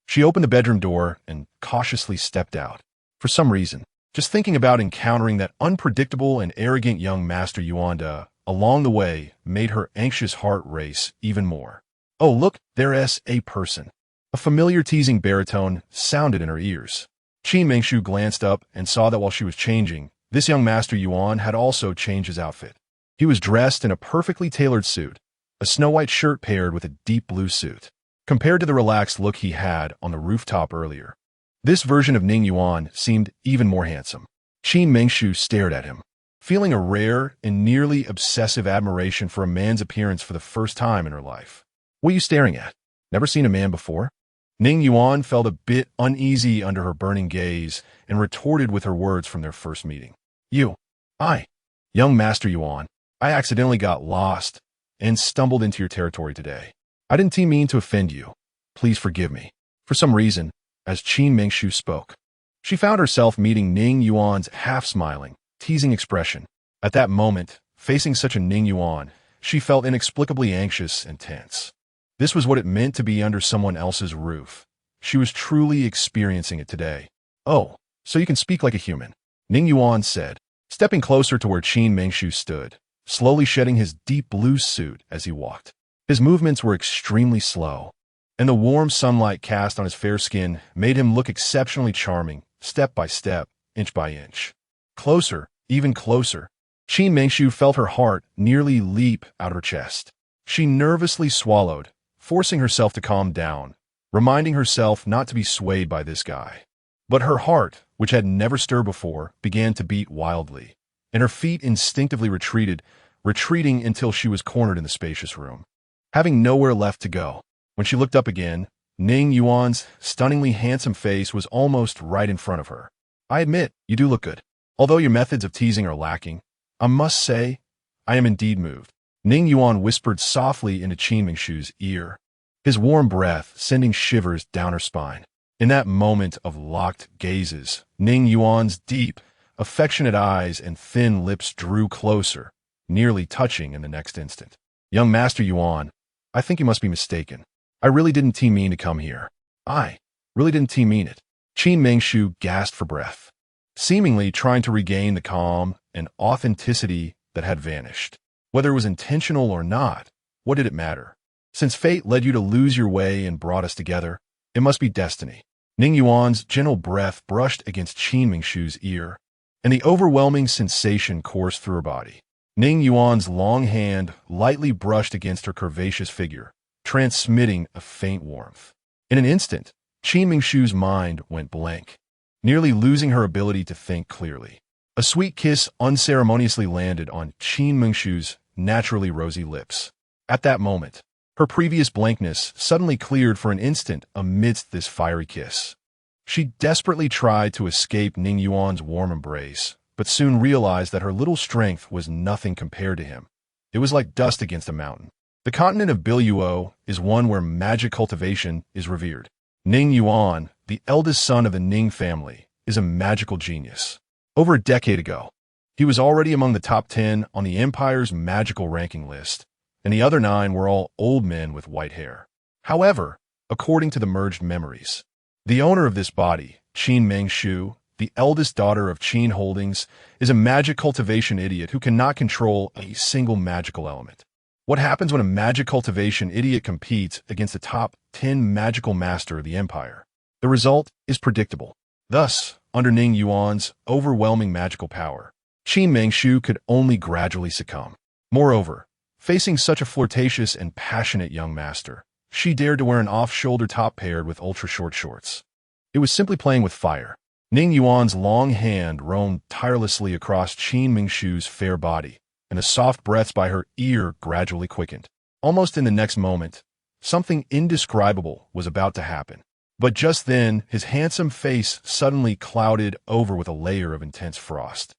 she opened the bedroom door and cautiously stepped out. For some reason, just thinking about encountering that unpredictable and arrogant young Master Yuanda along the way made her anxious heart race even more. "Oh, look, there's a person." A familiar teasing baritone sounded in her ears. Qin Mingshu glanced up and saw that while she was changing, this young Master Yuan had also changed his outfit. He was dressed in a perfectly tailored suit, a snow-white shirt paired with a deep blue suit. Compared to the relaxed look he had on the rooftop earlier, this version of Ning Yuan seemed even more handsome. Qin Mingshu stared at him, feeling a rare and nearly obsessive admiration for a man's appearance for the first time in her life. "What are you staring at? Never seen a man before?" Ning Yuan felt a bit uneasy under her burning gaze and retorted with her words from their first meeting. Young Master Yuan, I accidentally got lost and stumbled into your territory today. I didn't mean to offend you. Please forgive me." For some reason, as Qin Mingshu spoke, she found herself meeting Ning Yuan's half-smiling, teasing expression. At that moment, facing such a Ning Yuan, she felt inexplicably anxious and tense. This was what it meant to be under someone else's roof. She was truly experiencing it today. "Oh, so you can speak like a human," Ning Yuan said, stepping closer to where Qin Mingshu stood, slowly shedding his deep blue suit as he walked. His movements were extremely slow, and the warm sunlight cast on his fair skin made him look exceptionally charming, step by step, inch by inch. Closer, even closer. Qin Mengshu felt her heart nearly leap out her chest. She nervously swallowed, forcing herself to calm down, reminding herself not to be swayed by this guy. But her heart, which had never stirred before, began to beat wildly, and her feet instinctively retreating until she was cornered in the spacious room. Having nowhere left to go, when she looked up again, Ning Yuan's stunningly handsome face was almost right in front of her. "I admit, you do look good. Although your methods of teasing are lacking, I must say, I am indeed moved." Ning Yuan whispered softly into Qin Mengshu's ear, his warm breath sending shivers down her spine. In that moment of locked gazes, Ning Yuan's deep, affectionate eyes and thin lips drew closer, nearly touching in the next instant. "Young Master Yuan, I think you must be mistaken. I really didn't mean to come here. I really didn't mean it." Qin Mengshu gasped for breath, seemingly trying to regain the calm and authenticity that had vanished. Whether it was intentional or not, what did it matter? Since fate led you to lose your way and brought us together, it must be destiny. Ning Yuan's gentle breath brushed against Qin Mengshu's ear, and the overwhelming sensation coursed through her body. Ning Yuan's long hand lightly brushed against her curvaceous figure, transmitting a faint warmth. In an instant, Qin Mengshu's mind went blank, nearly losing her ability to think clearly. A sweet kiss unceremoniously landed on Qin Mengshu's naturally rosy lips. At that moment, her previous blankness suddenly cleared for an instant amidst this fiery kiss. She desperately tried to escape Ning Yuan's warm embrace, but soon realized that her little strength was nothing compared to him. It was like dust against a mountain. The continent of Biluo is one where magic cultivation is revered. Ning Yuan, the eldest son of the Ning family, is a magical genius. Over a decade ago, he was already among the top 10 on the Empire's magical ranking list, and the other 9 were all old men with white hair. However, according to the merged memories, the owner of this body, Qin Mengshu, the eldest daughter of Qin Holdings, is a magic cultivation idiot who cannot control a single magical element. What happens when a magic cultivation idiot competes against the top 10 magical master of the Empire? The result is predictable. Thus, under Ning Yuan's overwhelming magical power, Qin Mengshu could only gradually succumb. Moreover, facing such a flirtatious and passionate young master, she dared to wear an off-shoulder top paired with ultra-short shorts. It was simply playing with fire. Ning Yuan's long hand roamed tirelessly across Qin Mengshu's fair body, and the soft breaths by her ear gradually quickened. Almost in the next moment, something indescribable was about to happen. But just then, his handsome face suddenly clouded over with a layer of intense frost,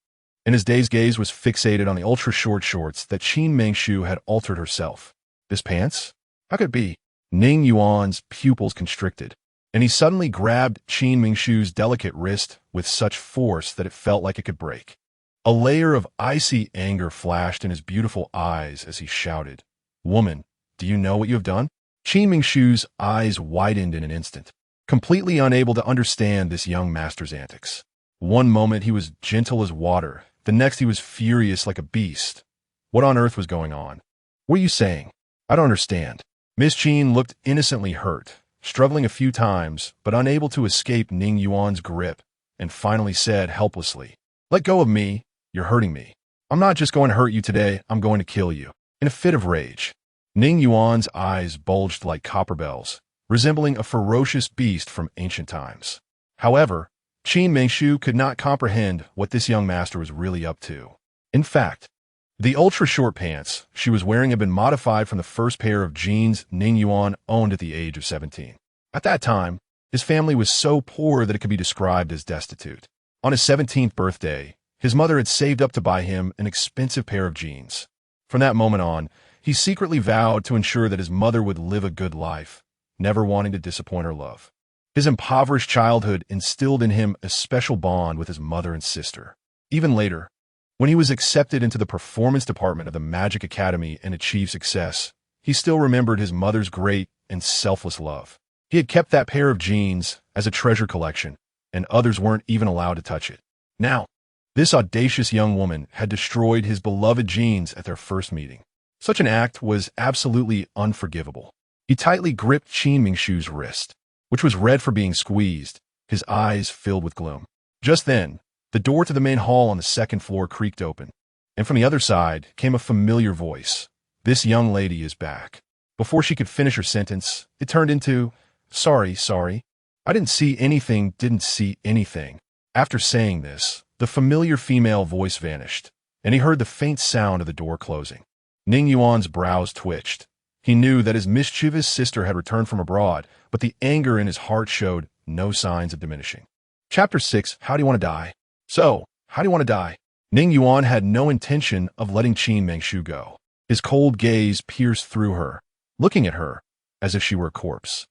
and his dazed gaze was fixated on the ultra-short shorts that Qin Mengshu had altered herself. This pants? How could it be? Ning Yuan's pupils constricted, and he suddenly grabbed Qin Mengshu's delicate wrist with such force that it felt like it could break. A layer of icy anger flashed in his beautiful eyes as he shouted, "Woman, do you know what you have done?" Qin Mengshu's eyes widened in an instant, completely unable to understand this young master's antics. One moment he was gentle as water, the next he was furious like a beast. What on earth was going on? "What are you saying? I don't understand." Miss Qin looked innocently hurt, struggling a few times, but unable to escape Ning Yuan's grip, and finally said helplessly, "Let go of me, you're hurting me. I'm not just going to hurt you today, I'm going to kill you." In a fit of rage, Ning Yuan's eyes bulged like copper bells, resembling a ferocious beast from ancient times. However, Qin Mengshu could not comprehend what this young master was really up to. In fact, the ultra-short pants she was wearing had been modified from the first pair of jeans Ning Yuan owned at the age of 17. At that time, his family was so poor that it could be described as destitute. On his 17th birthday, his mother had saved up to buy him an expensive pair of jeans. From that moment on, he secretly vowed to ensure that his mother would live a good life, never wanting to disappoint her love. His impoverished childhood instilled in him a special bond with his mother and sister. Even later, when he was accepted into the performance department of the Magic Academy and achieved success, he still remembered his mother's great and selfless love. He had kept that pair of jeans as a treasure collection, and others weren't even allowed to touch it. Now, this audacious young woman had destroyed his beloved jeans at their first meeting. Such an act was absolutely unforgivable. He tightly gripped Qin Mingshu's wrist, which was red for being squeezed, his eyes filled with gloom. Just then, the door to the main hall on the second floor creaked open, and from the other side came a familiar voice. "This young lady is back." Before she could finish her sentence, it turned into, Sorry. I didn't see anything. After saying this, the familiar female voice vanished, and he heard the faint sound of the door closing. Ning Yuan's brows twitched. He knew that his mischievous sister had returned from abroad, but the anger in his heart showed no signs of diminishing. Chapter 6, How Do You Want to Die? So, how do you want to die? Ning Yuan had no intention of letting Qin Mingshu go. His cold gaze pierced through her, looking at her as if she were a corpse.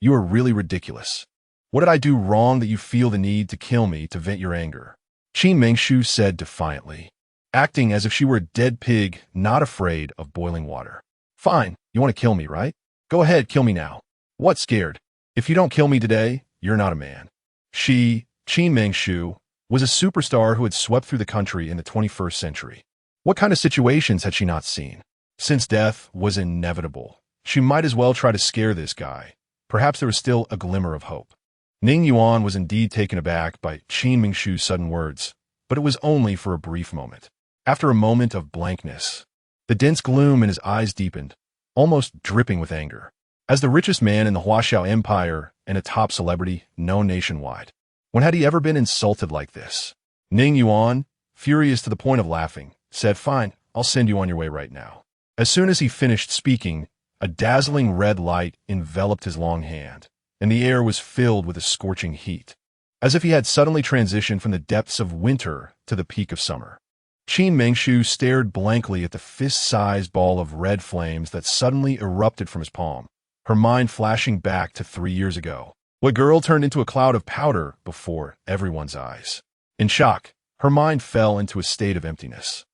You are really ridiculous. What did I do wrong that you feel the need to kill me to vent your anger? Qin Mingshu said defiantly, acting as if she were a dead pig not afraid of boiling water. Fine, you want to kill me, right? Go ahead, kill me now. What, scared? If you don't kill me today, you're not a man. Qin Mingshu, was a superstar who had swept through the country in the 21st century. What kind of situations had she not seen? Since death was inevitable, she might as well try to scare this guy. Perhaps there was still a glimmer of hope. Ning Yuan was indeed taken aback by Qin Mingshu's sudden words, but it was only for a brief moment. After a moment of blankness, the dense gloom in his eyes deepened, almost dripping with anger. As the richest man in the Huaxiao Empire and a top celebrity known nationwide, when had he ever been insulted like this? Ning Yuan, furious to the point of laughing, said, Fine, I'll send you on your way right now. As soon as he finished speaking, a dazzling red light enveloped his long hand, and the air was filled with a scorching heat, as if he had suddenly transitioned from the depths of winter to the peak of summer. Qin Mingshu stared blankly at the fist-sized ball of red flames that suddenly erupted from his palm, her mind flashing back to 3 years ago. What girl turned into a cloud of powder before everyone's eyes? In shock, her mind fell into a state of emptiness.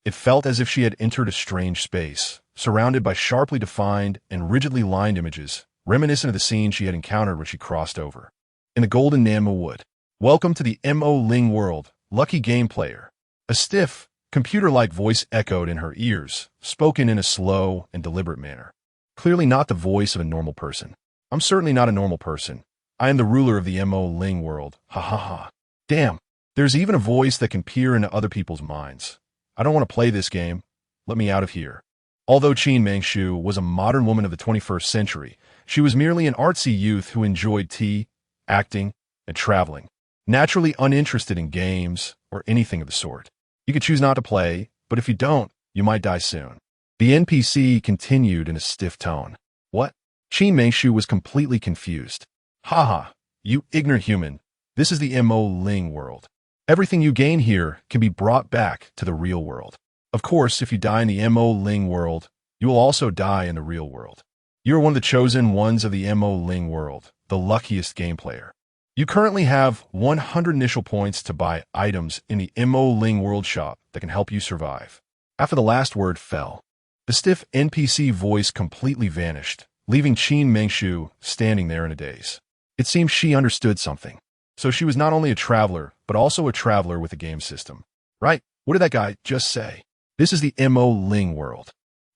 It felt as if she had entered a strange space, surrounded by sharply defined and rigidly lined images, reminiscent of the scene she had encountered when she crossed over. In the Golden Nanma Wood. Welcome to the Mo Ling world, lucky game player. A stiff, computer-like voice echoed in her ears, spoken in a slow and deliberate manner. Clearly not the voice of a normal person. I'm certainly not a normal person. I am the ruler of the Mo Ling world. Ha ha ha. Damn, there's even a voice that can peer into other people's minds. I don't want to play this game. Let me out of here. Although Qin Mingshu was a modern woman of the 21st century, she was merely an artsy youth who enjoyed tea, acting, and traveling, naturally uninterested in games or anything of the sort. You could choose not to play, but if you don't, you might die soon. The NPC continued in a stiff tone. What? Qin Mingshu was completely confused. Haha, you ignorant human. This is the Mo Ling world. Everything you gain here can be brought back to the real world. Of course, if you die in the Mo Ling world, you will also die in the real world. You are one of the chosen ones of the Mo Ling world, the luckiest game player. You currently have 100 initial points to buy items in the Mo Ling world shop that can help you survive. After the last word fell, the stiff NPC voice completely vanished, leaving Qin Mingshu standing there in a daze. It seemed she understood something. So she was not only a traveler, but also a traveler with a game system. Right? What did that guy just say? This is the Mo Ling world,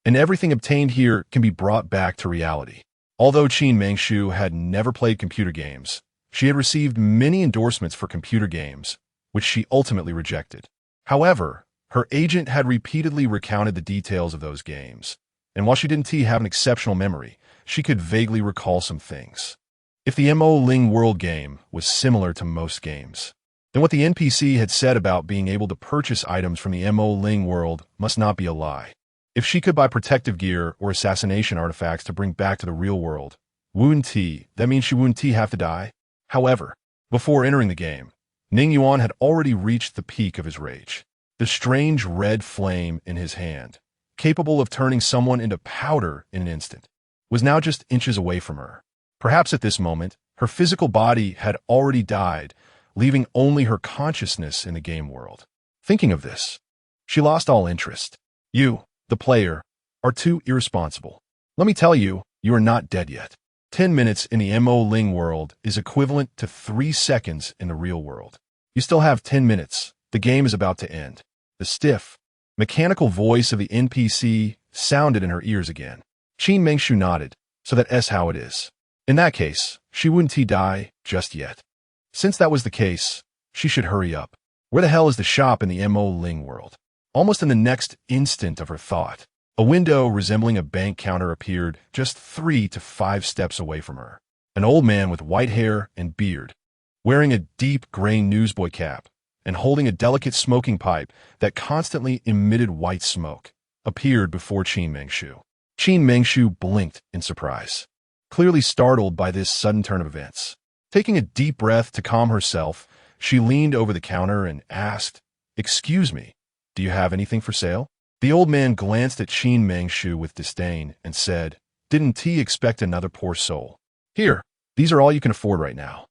and everything obtained here can be brought back to reality. Although Qin Mingshu had never played computer games, she had received many endorsements for computer games, which she ultimately rejected. However, her agent had repeatedly recounted the details of those games, and while she didn't have an exceptional memory, she could vaguely recall some things. If the Mo Ling world game was similar to most games, then what the NPC had said about being able to purchase items from the Mo Ling world must not be a lie. If she could buy protective gear or assassination artifacts to bring back to the real world, that means she wouldn't have to die. However, before entering the game, Ning Yuan had already reached the peak of his rage. The strange red flame in his hand, capable of turning someone into powder in an instant, was now just inches away from her. Perhaps at this moment, her physical body had already died, leaving only her consciousness in the game world. Thinking of this, she lost all interest. You, the player, are too irresponsible. Let me tell you, you are not dead yet. 10 minutes in the Mo Ling world is equivalent to 3 seconds in the real world. You still have 10 minutes. The game is about to end. The stiff, Mechanical voice of the NPC sounded in her ears again. Qin Mengshu nodded. So that's how it is. In that case, she wouldn't die just yet. Since that was the case, she should hurry up. Where the hell is the shop in the Mo Ling world? Almost in the next instant of her thought, a window resembling a bank counter appeared just 3 to 5 steps away from her. An old man with white hair and beard, wearing a deep gray newsboy cap and holding a delicate smoking pipe that constantly emitted white smoke, appeared before Qin Mengshu. Qin Mengshu blinked in surprise, clearly startled by this sudden turn of events. Taking a deep breath to calm herself, she leaned over the counter and asked, "Excuse me, do you have anything for sale?" The old man glanced at Qin Mengshu with disdain and said, "Didn't he expect another poor soul? Here, these are all you can afford right now.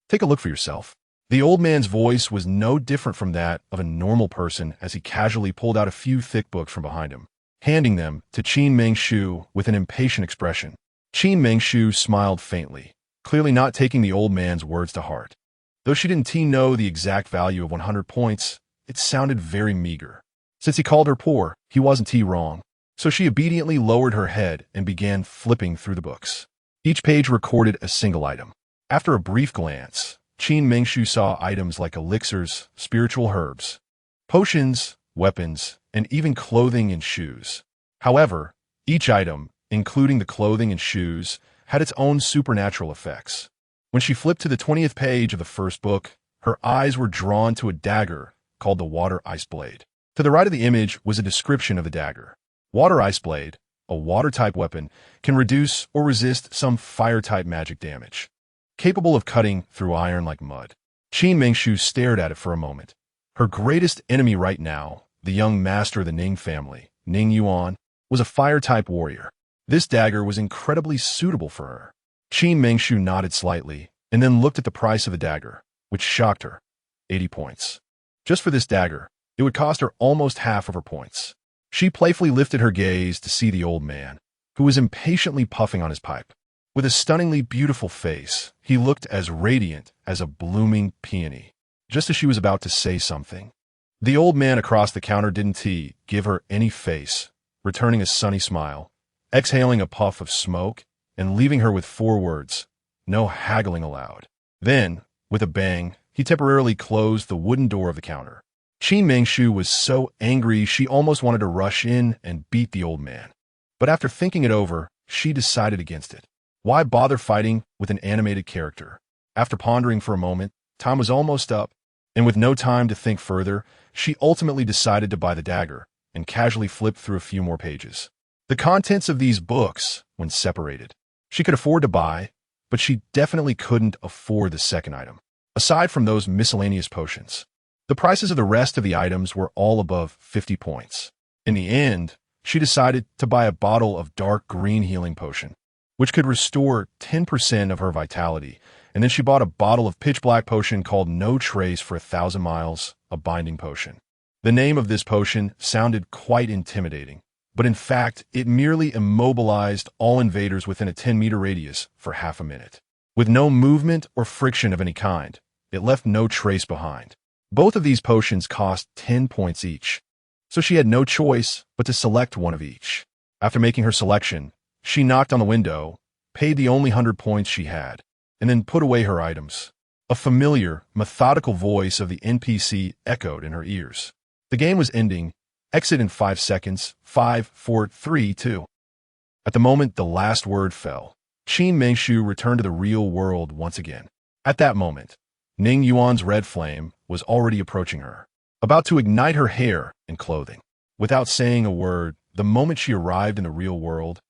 Take a look for yourself." The old man's voice was no different from that of a normal person as he casually pulled out a few thick books from behind him, handing them to Qin Mengshu with an impatient expression. Qin Mengshu smiled faintly, clearly not taking the old man's words to heart. Though she didn't know the exact value of 100 points, it sounded very meager. Since he called her poor, he wasn't wrong. So she obediently lowered her head and began flipping through the books. Each page recorded a single item. After a brief glance, Qin Mengshu saw items like elixirs, spiritual herbs, potions, weapons, and even clothing and shoes. However, each item, including the clothing and shoes, had its own supernatural effects. When she flipped to the 20th page of the first book, her eyes were drawn to a dagger called the Water Ice Blade. To the right of the image was a description of the dagger. Water Ice Blade, a water-type weapon, can reduce or resist some fire-type magic damage, capable of cutting through iron like mud. Qin Mengshu stared at it for a moment. Her greatest enemy right now, the young master of the Ning family, Ning Yuan, was a fire-type warrior. This dagger was incredibly suitable for her. Qin Mengshu nodded slightly and then looked at the price of the dagger, which shocked her. 80 points. Just for this dagger, it would cost her almost half of her points. She playfully lifted her gaze to see the old man, who was impatiently puffing on his pipe. With a stunningly beautiful face, he looked as radiant as a blooming peony. Just as she was about to say something, the old man across the counter didn't give her any face, returning a sunny smile, exhaling a puff of smoke, and leaving her with 4 words, "No haggling allowed." Then, with a bang, he temporarily closed the wooden door of the counter. Qin Mengshu was so angry she almost wanted to rush in and beat the old man. But after thinking it over, she decided against it. Why bother fighting with an animated character? After pondering for a moment, time was almost up, and with no time to think further, she ultimately decided to buy the dagger and casually flipped through a few more pages. The contents of these books, when separated, she could afford to buy, but she definitely couldn't afford the second item. Aside from those miscellaneous potions, the prices of the rest of the items were all above 50 points. In the end, she decided to buy a bottle of dark green healing potion, which could restore 10% of her vitality, and then she bought a bottle of pitch black potion called No Trace for 1,000 miles, a binding potion. The name of this potion sounded quite intimidating, but in fact, it merely immobilized all invaders within a 10-meter radius for half a minute. With no movement or friction of any kind, it left no trace behind. Both of these potions cost 10 points each, so she had no choice but to select one of each. After making her selection, she knocked on the window, paid the only 100 points she had, and then put away her items. A familiar, methodical voice of the NPC echoed in her ears. The game was ending. Exit in 5 seconds. 5, 4, 3, 2. At the moment the last word fell, Qin Mengshu returned to the real world once again. At that moment, Ning Yuan's red flame was already approaching her, about to ignite her hair and clothing. Without saying a word, the moment she arrived in the real world,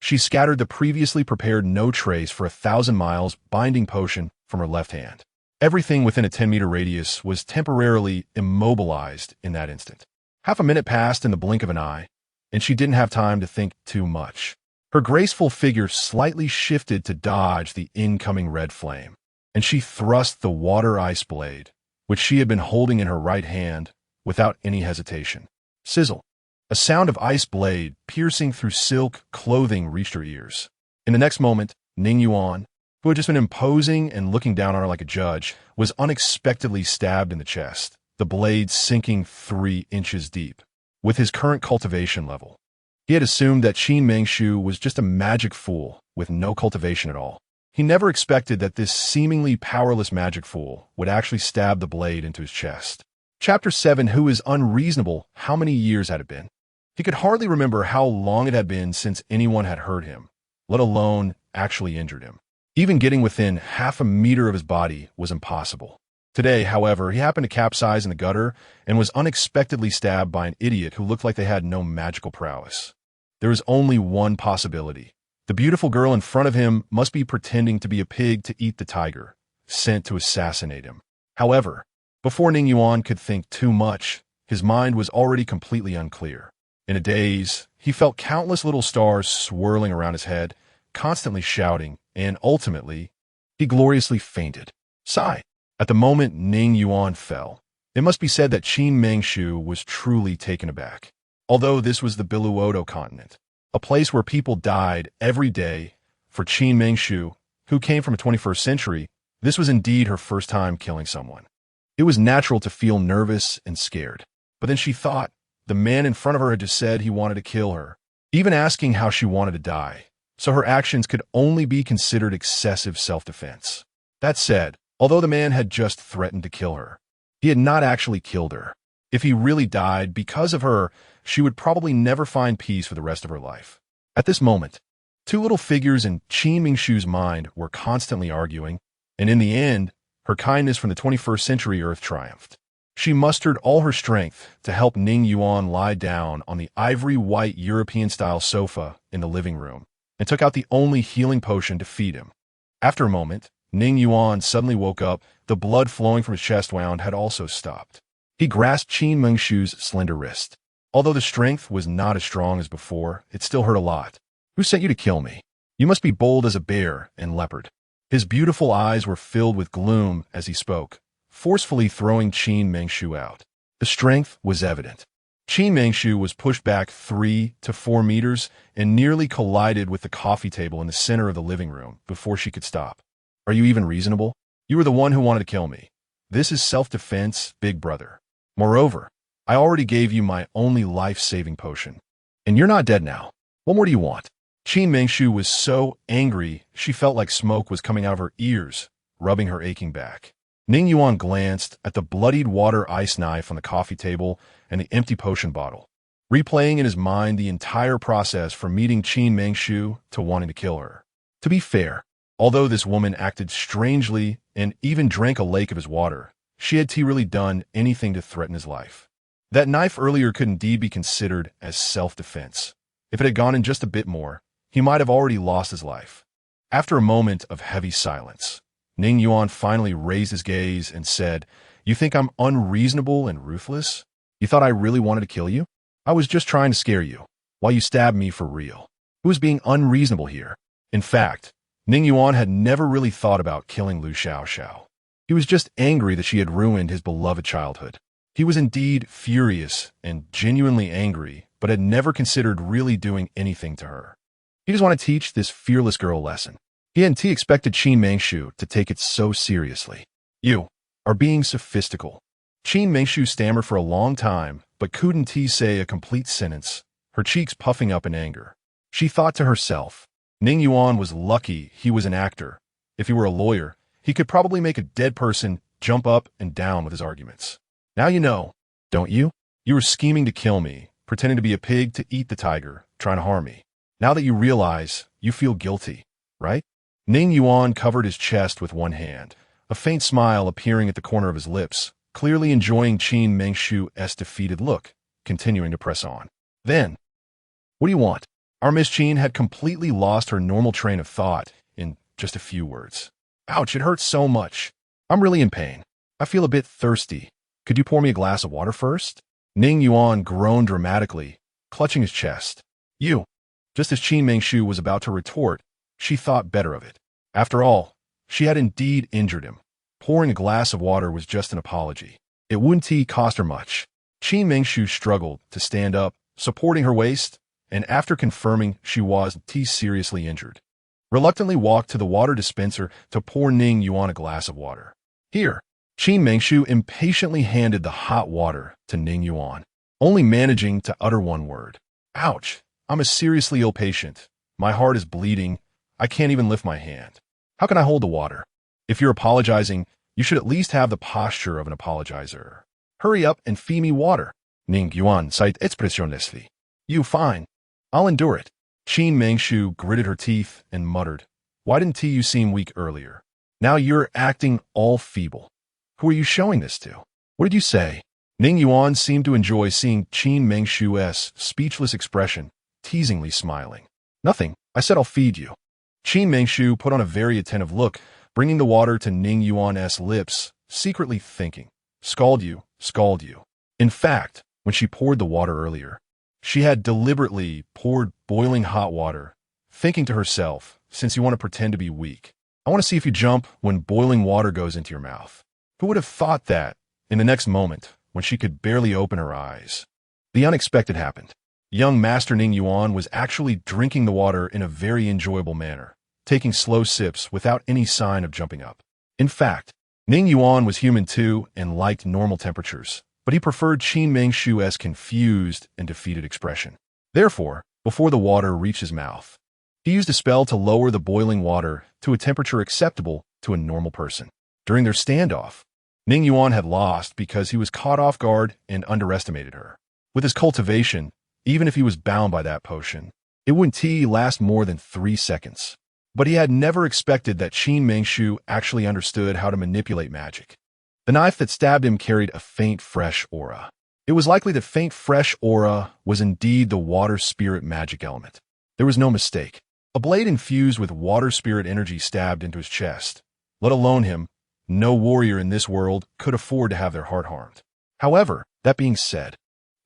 she scattered the previously prepared No Trace for 1,000 miles binding potion from her left hand. Everything within a 10-meter radius was temporarily immobilized in that instant. Half a minute passed in the blink of an eye, and she didn't have time to think too much. Her graceful figure slightly shifted to dodge the incoming red flame, and she thrust the water ice blade, which she had been holding in her right hand, without any hesitation. Sizzle. A sound of ice blade piercing through silk clothing reached her ears. In the next moment, Ning Yuan, who had just been imposing and looking down on her like a judge, was unexpectedly stabbed in the chest, the blade sinking 3 inches deep. with his current cultivation level. He had assumed that Qin Mengshu was just a magic fool with no cultivation at all. He never expected that this seemingly powerless magic fool would actually stab the blade into his chest. Chapter 7. Who is unreasonable? How many years had it been? He could hardly remember how long it had been since anyone had hurt him, let alone actually injured him. Even getting within half a meter of his body was impossible. Today, however, he happened to capsize in the gutter and was unexpectedly stabbed by an idiot who looked like they had no magical prowess. There was only one possibility. The beautiful girl in front of him must be pretending to be a pig to eat the tiger, sent to assassinate him. However, before Ning Yuan could think too much, his mind was already completely unclear. In a daze, he felt countless little stars swirling around his head, constantly shouting, and ultimately, he gloriously fainted. Sigh. At the moment Ning Yuan fell, it must be said that Qin Mengshu was truly taken aback. Although this was the Biluoto continent, a place where people died every day, for Qin Mengshu, who came from the 21st century, this was indeed her first time killing someone. It was natural to feel nervous and scared. But then she thought, the man in front of her had just said he wanted to kill her, even asking how she wanted to die, so her actions could only be considered excessive self-defense. That said, although the man had just threatened to kill her, he had not actually killed her. If he really died because of her, she would probably never find peace for the rest of her life. At this moment, two little figures in Qin Mengshu's mind were constantly arguing, and in the end, her kindness from the 21st century Earth triumphed. She mustered all her strength to help Ning Yuan lie down on the ivory-white European-style sofa in the living room, and took out the only healing potion to feed him. After a moment, Ning Yuan suddenly woke up. The blood flowing from his chest wound had also stopped. He grasped Qin Mengshu's slender wrist. Although the strength was not as strong as before, it still hurt a lot. Who sent you to kill me? You must be bold as a bear and leopard. His beautiful eyes were filled with gloom as he spoke, forcefully throwing Qin Mengshu out. The strength was evident. Qin Mengshu was pushed back 3 to 4 meters and nearly collided with the coffee table in the center of the living room before she could stop. Are you even reasonable? You were the one who wanted to kill me. This is self-defense, big brother. Moreover, I already gave you my only life-saving potion. And you're not dead now. What more do you want? Qin Mengshu was so angry she felt like smoke was coming out of her ears, rubbing her aching back. Ning Yuan glanced at the bloodied water ice knife on the coffee table and the empty potion bottle, replaying in his mind the entire process from meeting Qin Mengshu to wanting to kill her. To be fair, although this woman acted strangely and even drank a lake of his water, had he really done anything to threaten his life? That knife earlier could indeed be considered as self-defense. If it had gone in just a bit more, he might have already lost his life. After a moment of heavy silence, Ning Yuan finally raised his gaze and said, "You think I'm unreasonable and ruthless? You thought I really wanted to kill you? I was just trying to scare you, while you stabbed me for real. Who is being unreasonable here?" In fact, Ning Yuan had never really thought about killing Lu Xiaoxiao. He was just angry that she had ruined his beloved childhood. He was indeed furious and genuinely angry, but had never considered really doing anything to her. He just wanted to teach this fearless girl a lesson. He hadn't expected Qin Mengshu to take it so seriously. "You are being sophistical." Qin Mengshu stammered for a long time, but couldn't say a complete sentence, her cheeks puffing up in anger. She thought to herself, Ning Yuan was lucky he was an actor. If he were a lawyer, he could probably make a dead person jump up and down with his arguments. Now you know, don't you? You were scheming to kill me, pretending to be a pig to eat the tiger, trying to harm me. Now that you realize, you feel guilty, right? Ning Yuan covered his chest with one hand, a faint smile appearing at the corner of his lips, clearly enjoying Qin Mengshu's defeated look, continuing to press on. Then, "What do you want?" Our Miss Qin had completely lost her normal train of thought in just a few words. "Ouch, it hurts so much. I'm really in pain. I feel a bit thirsty. Could you pour me a glass of water first?" Ning Yuan groaned dramatically, clutching his chest. "You." Just as Qin Mengshu was about to retort, she thought better of it. After all, she had indeed injured him. Pouring a glass of water was just an apology. It wouldn't cost her much. Qin Mengshu struggled to stand up, supporting her waist, and after confirming she was seriously injured, reluctantly walked to the water dispenser to pour Ning Yuan a glass of water. "Here." Qin Mengshu impatiently handed the hot water to Ning Yuan. only managing to utter one word. Ouch! I'm a seriously ill patient. My heart is bleeding. I can't even lift my hand. How can I hold the water? If you're apologizing, you should at least have the posture of an apologizer. Hurry up and feed me water. Ning Yuan.Caught expressionlessly. You fine. I'll endure it. Qin Mengshu gritted her teeth and muttered, Why didn't you seem weak earlier? Now you're acting all feeble. Who are you showing this to? What did you say? Ning Yuan seemed to enjoy seeing Qin Mengshu's speechless expression, teasingly smiling. Nothing. I said I'll feed you. Qin Mengshu put on a very attentive look, bringing the water to Ning Yuan's lips, secretly thinking, Scald you, scald you. In fact, when she poured the water earlier, she had deliberately poured boiling hot water, thinking to herself, since you want to pretend to be weak, I want to see if you jump when boiling water goes into your mouth. Who would have thought that? In the next moment, when she could barely open her eyes, the unexpected happened. Young Master Ning Yuan was actually drinking the water in a very enjoyable manner, taking slow sips without any sign of jumping up. In fact, Ning Yuan was human too and liked normal temperatures, but he preferred Qin Mengshu's confused and defeated expression. Therefore, before the water reached his mouth, he used a spell to lower the boiling water to a temperature acceptable to a normal person. During their standoff, Ning Yuan had lost because he was caught off guard and underestimated her. With his cultivation, even if he was bound by that potion, it wouldn't last more than 3 seconds. But he had never expected that Qin Mengshu actually understood how to manipulate magic. The knife that stabbed him carried a faint, fresh aura. It was likely that faint, fresh aura was indeed the water spirit magic element. There was no mistake. A blade infused with water spirit energy stabbed into his chest. Let alone him, no warrior in this world could afford to have their heart harmed. However, that being said,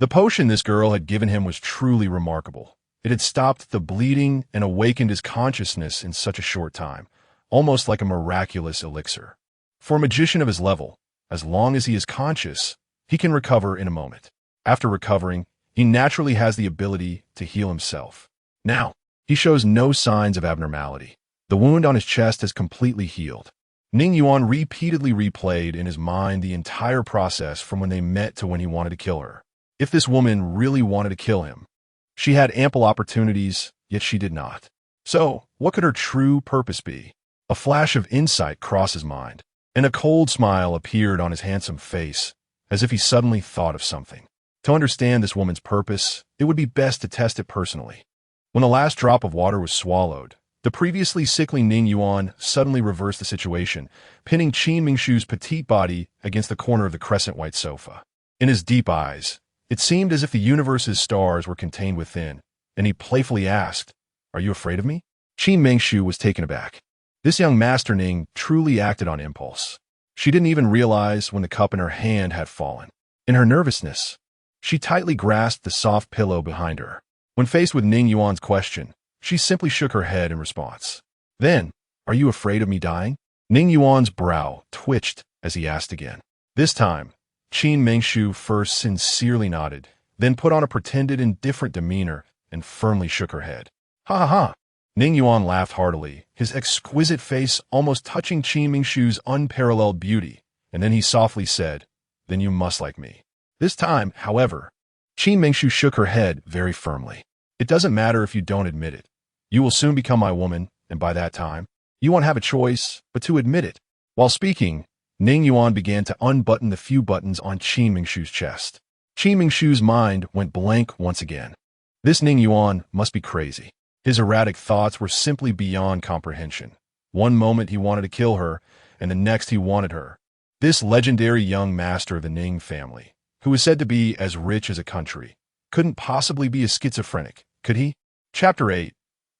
the potion this girl had given him was truly remarkable. It had stopped the bleeding and awakened his consciousness in such a short time, almost like a miraculous elixir. For a magician of his level, as long as he is conscious, he can recover in a moment. After recovering, he naturally has the ability to heal himself. Now, he shows no signs of abnormality. The wound on his chest has completely healed. Ning Yuan repeatedly replayed in his mind the entire process from when they met to when he wanted to kill her. If this woman really wanted to kill him, she had ample opportunities, yet she did not. So, what could her true purpose be? A flash of insight crossed his mind, and a cold smile appeared on his handsome face, as if he suddenly thought of something. To understand this woman's purpose, it would be best to test it personally. When the last drop of water was swallowed, the previously sickly Ning Yuan suddenly reversed the situation, pinning Qin Mengshu's petite body against the corner of the crescent-white sofa. In his deep eyes, it seemed as if the universe's stars were contained within, and he playfully asked, Are you afraid of me? Qin Mengshu was taken aback. This young Master Ning truly acted on impulse. She didn't even realize when the cup in her hand had fallen. In her nervousness, she tightly grasped the soft pillow behind her. When faced with Ning Yuan's question, she simply shook her head in response. Then, are you afraid of me dying? Ning Yuan's brow twitched as he asked again. This time, Qin Mengshu first sincerely nodded, then put on a pretended indifferent demeanor and firmly shook her head. Ha ha ha! Ning Yuan laughed heartily, his exquisite face almost touching Qin Mengshu's unparalleled beauty, and then he softly said, Then you must like me. This time, however, Qin Mengshu shook her head very firmly. It doesn't matter if you don't admit it. You will soon become my woman, and by that time, you won't have a choice but to admit it. While speaking, Ning Yuan began to unbutton the few buttons on Qin Mengshu's chest. Qin Mengshu's mind went blank once again. This Ning Yuan must be crazy. His erratic thoughts were simply beyond comprehension. One moment he wanted to kill her, and the next he wanted her. This legendary young master of the Ning family, who was said to be as rich as a country, couldn't possibly be a schizophrenic, could he? Chapter 8.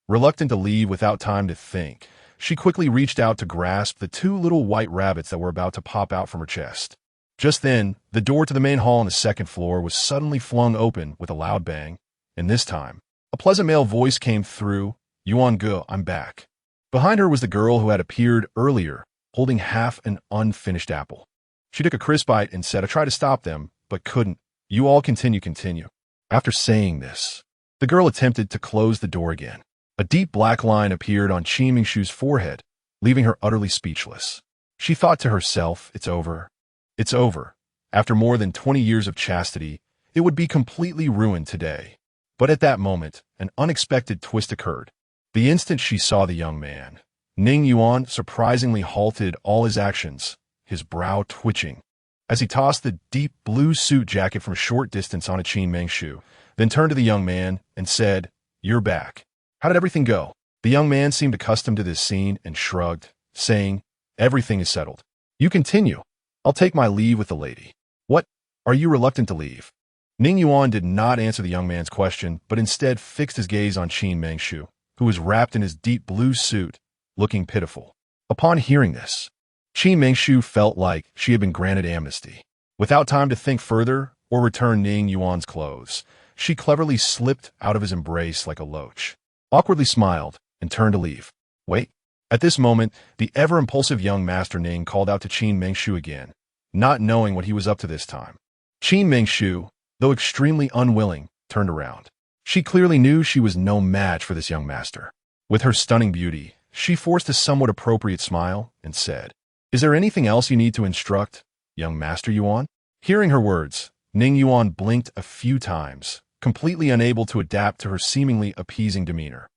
Reluctant to leave without time to think, she quickly reached out to grasp the 2 little white rabbits that were about to pop out from her chest. Just then, the door to the main hall on the 2nd floor was suddenly flung open with a loud bang, and this time, a pleasant male voice came through, Yuan-Ge, I'm back. Behind her was the girl who had appeared earlier, holding half an unfinished apple. She took a crisp bite and said, I tried to stop them, but couldn't. You all continue. After saying this, the girl attempted to close the door again. A deep black line appeared on Qin Mengshu's forehead, leaving her utterly speechless. She thought to herself, It's over. It's over. After more than 20 years of chastity, It would be completely ruined today. But at that moment, an unexpected twist occurred. The instant she saw the young man, Ning Yuan surprisingly halted all his actions, his brow twitching, as he tossed the deep blue suit jacket from a short distance on a Qin Mengshu, then turned to the young man and said, "You're back. How did everything go?" The young man seemed accustomed to this scene and shrugged, saying, "Everything is settled. You continue. I'll take my leave with the lady." "What? Are you reluctant to leave?" Ning Yuan did not answer the young man's question, but instead fixed his gaze on Qin Mengshu, who was wrapped in his deep blue suit, looking pitiful. Upon hearing this, Qin Mengshu felt like she had been granted amnesty. Without time to think further or return Ning Yuan's clothes, she cleverly slipped out of his embrace like a loach, awkwardly smiled, and turned to leave. "Wait." At this moment, the ever-impulsive young master Ning called out to Qin Mengshu again, not knowing what he was up to this time. Qin Mengshu, though extremely unwilling, turned around. She clearly knew she was no match for this young master. With her stunning beauty, she forced a somewhat appropriate smile and said, "Is there anything else you need to instruct, young Master Yuan?" Hearing her words, Ning Yuan blinked a few times, completely unable to adapt to her seemingly appeasing demeanor.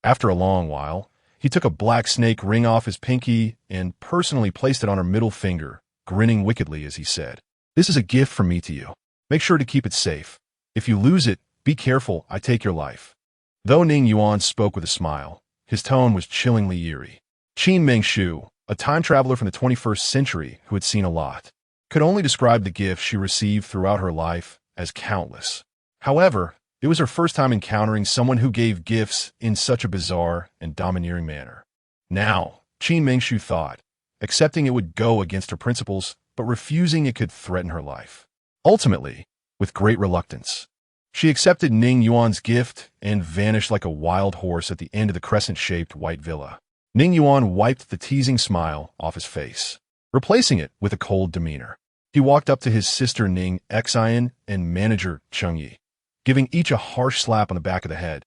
After a long while, he took a black snake ring off his pinky and personally placed it on her middle finger, grinning wickedly as he said, "This is a gift from me to you. Make sure to keep it safe. If you lose it, be careful, I take your life." Though Ning Yuan spoke with a smile, his tone was chillingly eerie. Qin Mengshu, a time traveler from the 21st century who had seen a lot, could only describe the gifts she received throughout her life as countless. However, it was her first time encountering someone who gave gifts in such a bizarre and domineering manner. Now, Qin Mengshu thought, accepting it would go against her principles, but refusing it could threaten her life. Ultimately, with great reluctance, she accepted Ning Yuan's gift and vanished like a wild horse at the end of the crescent-shaped white villa. Ning Yuan wiped the teasing smile off his face, replacing it with a cold demeanor. He walked up to his sister Ning Yuan and manager Chengyi, giving each a harsh slap on the back of the head,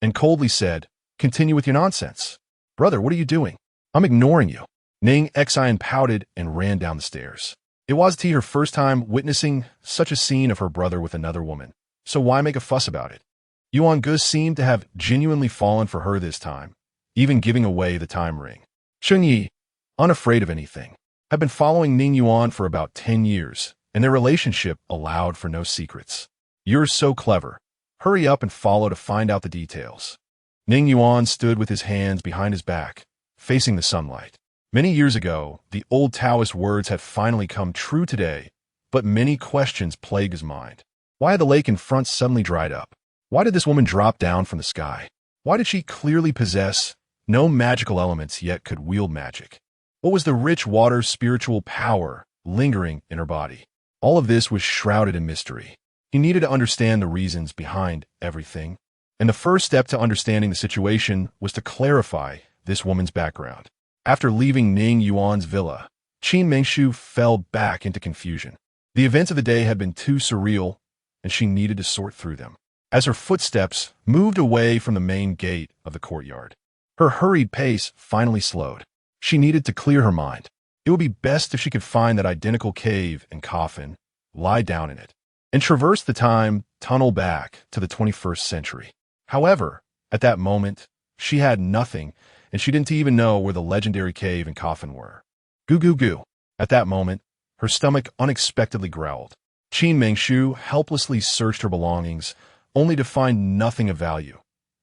and coldly said, "Continue with your nonsense. Brother, what are you doing? I'm ignoring you." Ning Yuan pouted and ran down the stairs. It was her first time witnessing such a scene of her brother with another woman, so why make a fuss about it? Yuan Gu seemed to have genuinely fallen for her this time, even giving away the time ring. Chengyi, unafraid of anything, had been following Ning Yuan for about 10 years, and their relationship allowed for no secrets. "You're so clever. Hurry up and follow to find out the details." Ning Yuan stood with his hands behind his back, facing the sunlight. Many years ago, the old Taoist words had finally come true today, but many questions plagued his mind. Why had the lake in front suddenly dried up? Why did this woman drop down from the sky? Why did she clearly possess no magical elements yet could wield magic? What was the rich water's spiritual power lingering in her body? All of this was shrouded in mystery. He needed to understand the reasons behind everything, and the first step to understanding the situation was to clarify this woman's background. After leaving Ning Yuan's villa, Qin Mengshu fell back into confusion. The events of the day had been too surreal, and she needed to sort through them. As her footsteps moved away from the main gate of the courtyard, her hurried pace finally slowed. She needed to clear her mind. It would be best if she could find that identical cave and coffin, lie down in it, and traverse the time tunnel back to the 21st century. However, at that moment, she had nothing, and she didn't even know where the legendary cave and coffin were. Goo goo goo. At that moment, her stomach unexpectedly growled. Qin Mengshu helplessly searched her belongings, only to find nothing of value,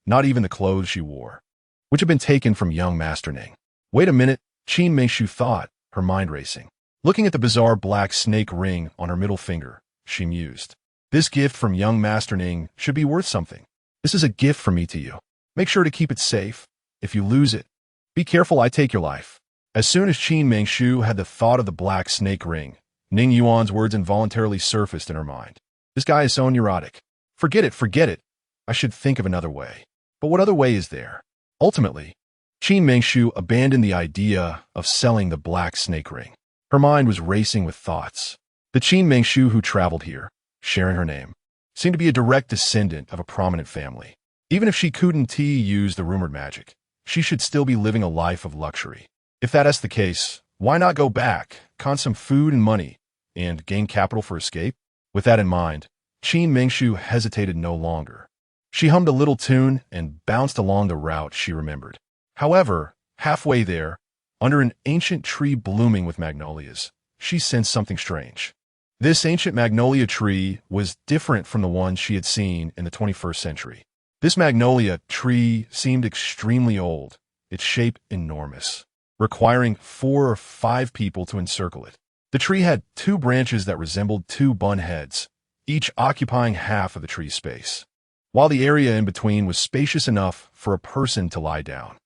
not even the clothes she wore, which had been taken from young Master Ning. Wait a minute, Qin Mengshu thought, her mind racing. Looking at the bizarre black snake ring on her middle finger, she mused. This gift from young Master Ning should be worth something. This is a gift from me to you. Make sure to keep it safe. If you lose it, be careful, I take your life. As soon as Qin Mengshu had the thought of the black snake ring, Ning Yuan's words involuntarily surfaced in her mind. This guy is so neurotic. Forget it, forget it. I should think of another way. But what other way is there? Ultimately, Qin Mengshu abandoned the idea of selling the black snake ring. Her mind was racing with thoughts. The Qin Mengshu who traveled here, sharing her name, seemed to be a direct descendant of a prominent family. Even if she couldn't use the rumored magic, she should still be living a life of luxury. If that is the case, why not go back, con some food and money, and gain capital for escape? With that in mind, Qin Mingshu hesitated no longer. She hummed a little tune and bounced along the route she remembered. However, halfway there, under an ancient tree blooming with magnolias, she sensed something strange. This ancient magnolia tree was different from the one she had seen in the 21st century. This magnolia tree seemed extremely old, its shape enormous, requiring 4 or 5 people to encircle it. The tree had 2 branches that resembled 2 bun heads, each occupying half of the tree's space, while the area in between was spacious enough for a person to lie down.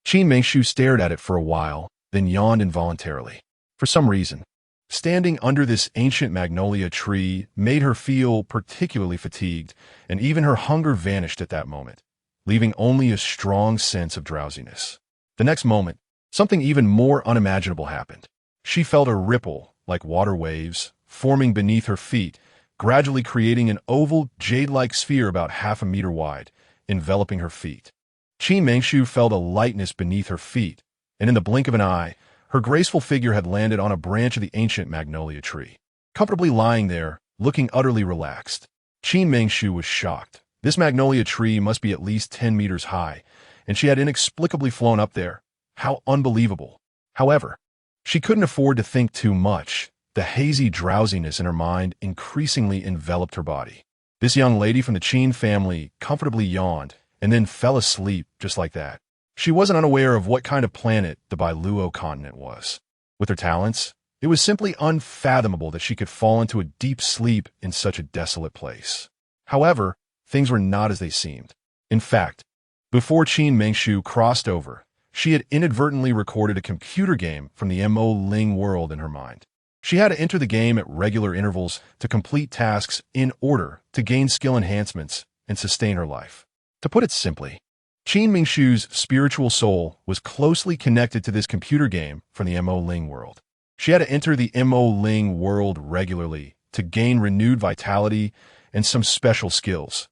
Qin Mingshu stared at it for a while, then yawned involuntarily. For some reason, standing under this ancient magnolia tree made her feel particularly fatigued, and even her hunger vanished at that moment, leaving only a strong sense of drowsiness. The next moment, something even more unimaginable happened. She felt a ripple, like water waves, forming beneath her feet, gradually creating an oval, jade-like sphere about half a meter wide, enveloping her feet. Qin Mingshu felt a lightness beneath her feet, and in the blink of an eye, her graceful figure had landed on a branch of the ancient magnolia tree. Comfortably lying there, looking utterly relaxed, Qin Mingshu was shocked. This magnolia tree must be at least 10 meters high, and she had inexplicably flown up there. How unbelievable. However, she couldn't afford to think too much. The hazy drowsiness in her mind increasingly enveloped her body. This young lady from the Qin family comfortably yawned and then fell asleep just like that. She wasn't unaware of what kind of planet the Bailuo continent was. With her talents, it was simply unfathomable that she could fall into a deep sleep in such a desolate place. However, things were not as they seemed. In fact, before Qin Mingshu crossed over, she had inadvertently recorded a computer game from the Mo Ling world in her mind. She had to enter the game at regular intervals to complete tasks in order to gain skill enhancements and sustain her life. To put it simply, Qin Mingshu's spiritual soul was closely connected to this computer game from the Mo Ling world. She had to enter the Mo Ling world regularly to gain renewed vitality and some special skills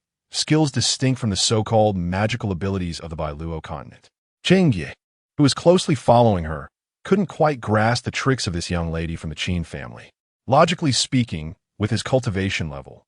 distinct from the so-called magical abilities of the Bailuo continent. Cheng Ye, who was closely following her, couldn't quite grasp the tricks of this young lady from the Qin family. Logically speaking, with his cultivation level,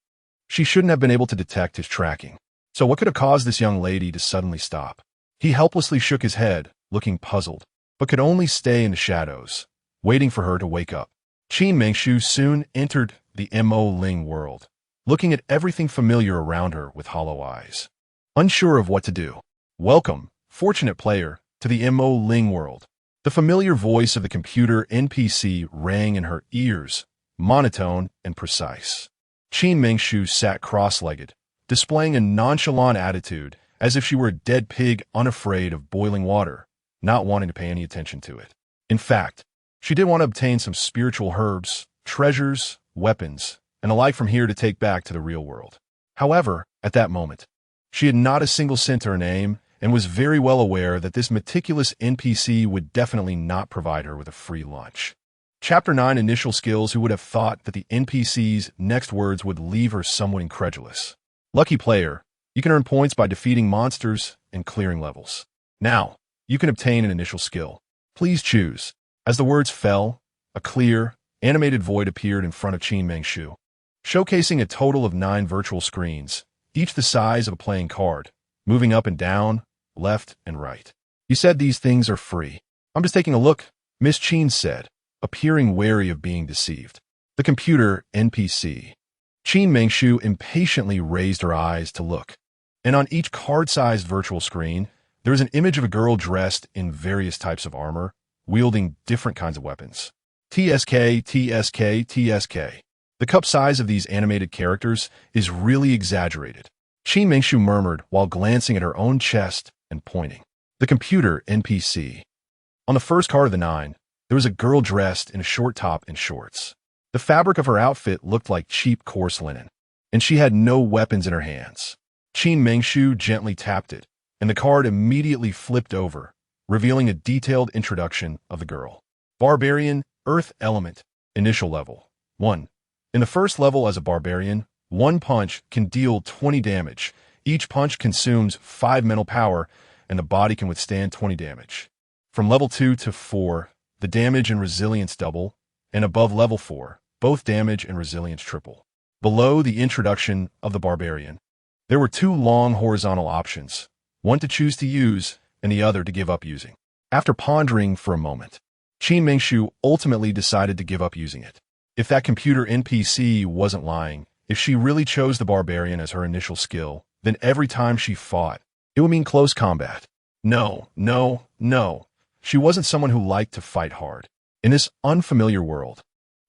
she shouldn't have been able to detect his tracking. So what could have caused this young lady to suddenly stop? He helplessly shook his head, looking puzzled, but could only stay in the shadows, waiting for her to wake up. Qin Mingshu soon entered the Mo Ling world, looking at everything familiar around her with hollow eyes. Unsure of what to do. Welcome, fortunate player, to the Mo Ling world. The familiar voice of the computer NPC rang in her ears, monotone and precise. Qin Mingshu sat cross-legged, displaying a nonchalant attitude as if she were a dead pig unafraid of boiling water, not wanting to pay any attention to it. In fact, she did want to obtain some spiritual herbs, treasures, weapons, and the like from here to take back to the real world. However, at that moment, she had not a single cent to her name and was very well aware that this meticulous NPC would definitely not provide her with a free lunch. Chapter 9 Initial Skills. Who would have thought that the NPC's next words would leave her somewhat incredulous? Lucky player, you can earn points by defeating monsters and clearing levels. Now, you can obtain an initial skill. Please choose. As the words fell, a clear, animated void appeared in front of Qin Mingshu, showcasing a total of 9 virtual screens, each the size of a playing card, moving up and down, left and right. You said these things are free. I'm just taking a look, Miss Qin said, appearing wary of being deceived. The computer NPC. Qin Mingshu impatiently raised her eyes to look, and on each card-sized virtual screen, there is an image of a girl dressed in various types of armor, wielding different kinds of weapons. TSK, TSK, TSK. The cup size of these animated characters is really exaggerated, Qin Mingshu murmured while glancing at her own chest and pointing. The computer NPC. On the first card of the 9, there was a girl dressed in a short top and shorts. The fabric of her outfit looked like cheap coarse linen, and she had no weapons in her hands. Qin Mingshu gently tapped it, and the card immediately flipped over, revealing a detailed introduction of the girl. Barbarian, Earth Element, Initial Level 1. In the first level as a barbarian, one punch can deal 20 damage. Each punch consumes 5 mental power, and the body can withstand 20 damage. From level 2 to 4, the damage and resilience double, and above level 4, both damage and resilience triple. Below the introduction of the barbarian, there were two long horizontal options, one to choose to use and the other to give up using. After pondering for a moment, Qin Mengshu ultimately decided to give up using it. If that computer NPC wasn't lying, if she really chose the barbarian as her initial skill, then every time she fought, it would mean close combat. No, no, no. She wasn't someone who liked to fight hard. In this unfamiliar world,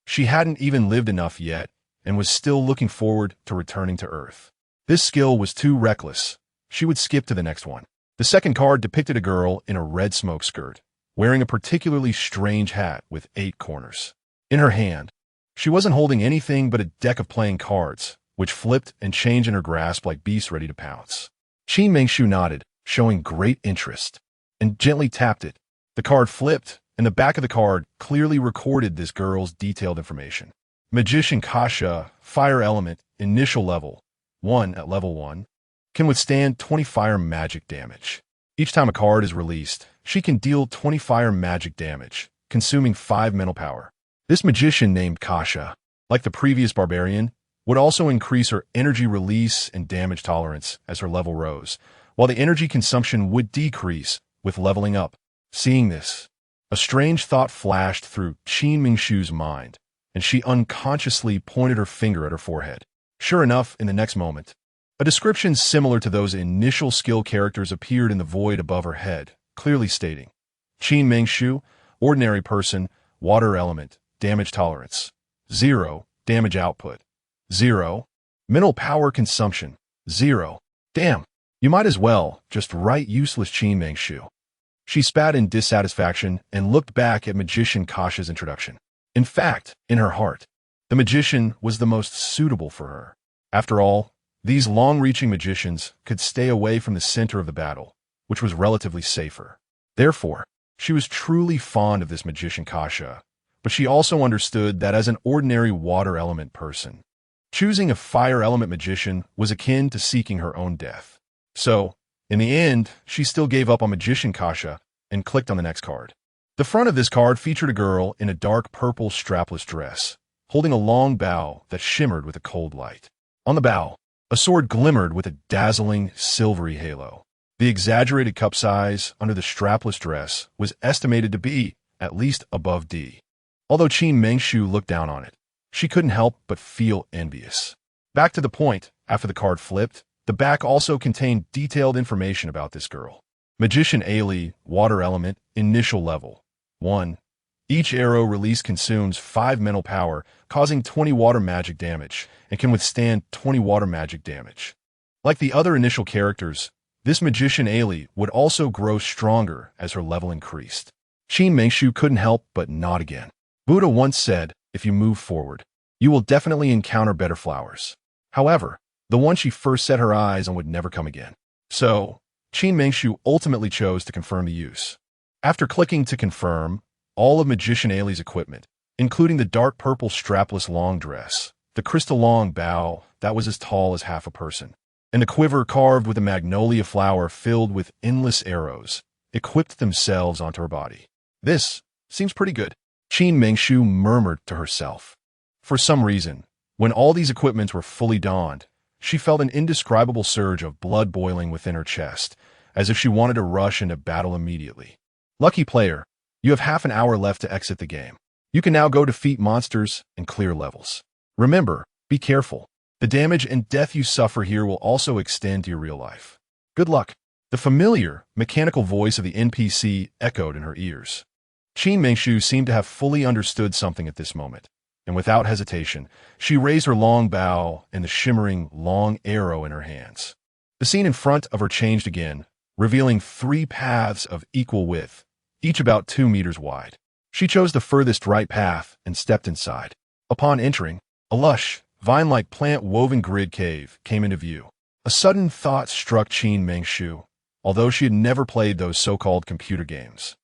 she hadn't even lived enough yet and was still looking forward to returning to Earth. This skill was too reckless. She would skip to the next one. The second card depicted a girl in a red smoke skirt, wearing a particularly strange hat with 8 corners. In her hand, she wasn't holding anything but a deck of playing cards, which flipped and changed in her grasp like beasts ready to pounce. Qin Mengshu nodded, showing great interest, and gently tapped it. The card flipped, and the back of the card clearly recorded this girl's detailed information. Magician Kasha, fire element, initial level, 1 at level 1, can withstand 20 fire magic damage. Each time a card is released, she can deal 20 fire magic damage, consuming 5 mental power. This magician named Kasha, like the previous barbarian, would also increase her energy release and damage tolerance as her level rose, while the energy consumption would decrease with leveling up. Seeing this, a strange thought flashed through Qin Mengshu's mind, and she unconsciously pointed her finger at her forehead. Sure enough, in the next moment, a description similar to those initial skill characters appeared in the void above her head, clearly stating, Qin Mengshu, ordinary person, water element, damage tolerance, 0, damage output, 0, mental power consumption, 0. Damn, you might as well just write useless Qin Mengshu. She spat in dissatisfaction and looked back at Magician Kasha's introduction. In fact, in her heart, the magician was the most suitable for her. After all, these long-reaching magicians could stay away from the center of the battle, which was relatively safer. Therefore, she was truly fond of this magician Kasha, but she also understood that as an ordinary water element person, choosing a fire element magician was akin to seeking her own death. So, in the end, she still gave up on magician Kasha and clicked on the next card. The front of this card featured a girl in a dark purple strapless dress, holding a long bow that shimmered with a cold light. On the bow, a sword glimmered with a dazzling, silvery halo. The exaggerated cup size under the strapless dress was estimated to be at least above D. Although Qin Mengshu looked down on it, she couldn't help but feel envious. Back to the point, after the card flipped, the back also contained detailed information about this girl. Magician Ailey, water element, initial level, 1. Each arrow release consumes 5 mental power, causing 20 water magic damage, and can withstand 20 water magic damage. Like the other initial characters, this magician Ailey would also grow stronger as her level increased. Qin Mengshu couldn't help but nod again. Buddha once said, if you move forward, you will definitely encounter better flowers. However, the one she first set her eyes on would never come again. So, Qin Mengshu ultimately chose to confirm the use. After clicking to confirm, all of Magician Ailey's equipment, including the dark purple strapless long dress, the crystal long bow that was as tall as half a person, and a quiver carved with a magnolia flower filled with endless arrows, equipped themselves onto her body. This seems pretty good, Qin Mengshu murmured to herself. For some reason, when all these equipments were fully donned, she felt an indescribable surge of blood boiling within her chest, as if she wanted to rush into battle immediately. Lucky player, you have half an hour left to exit the game. You can now go defeat monsters and clear levels. Remember, be careful. The damage and death you suffer here will also extend to your real life. Good luck. The familiar, mechanical voice of the NPC echoed in her ears. Qin Mengshu seemed to have fully understood something at this moment, and without hesitation, she raised her long bow and the shimmering, long arrow in her hands. The scene in front of her changed again, revealing 3 paths of equal width, each about 2 meters wide. She chose the furthest right path and stepped inside. Upon entering, a lush, vine-like plant-woven grid cave came into view. A sudden thought struck Qin Mengshu, although she had never played those so-called computer games.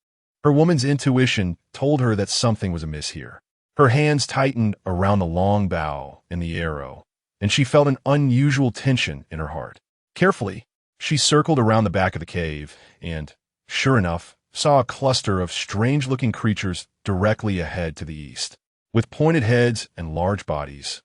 Her woman's intuition told her that something was amiss here. Her hands tightened around the long bow and the arrow, and she felt an unusual tension in her heart. Carefully, she circled around the back of the cave and, sure enough, saw a cluster of strange-looking creatures directly ahead to the east. With pointed heads and large bodies,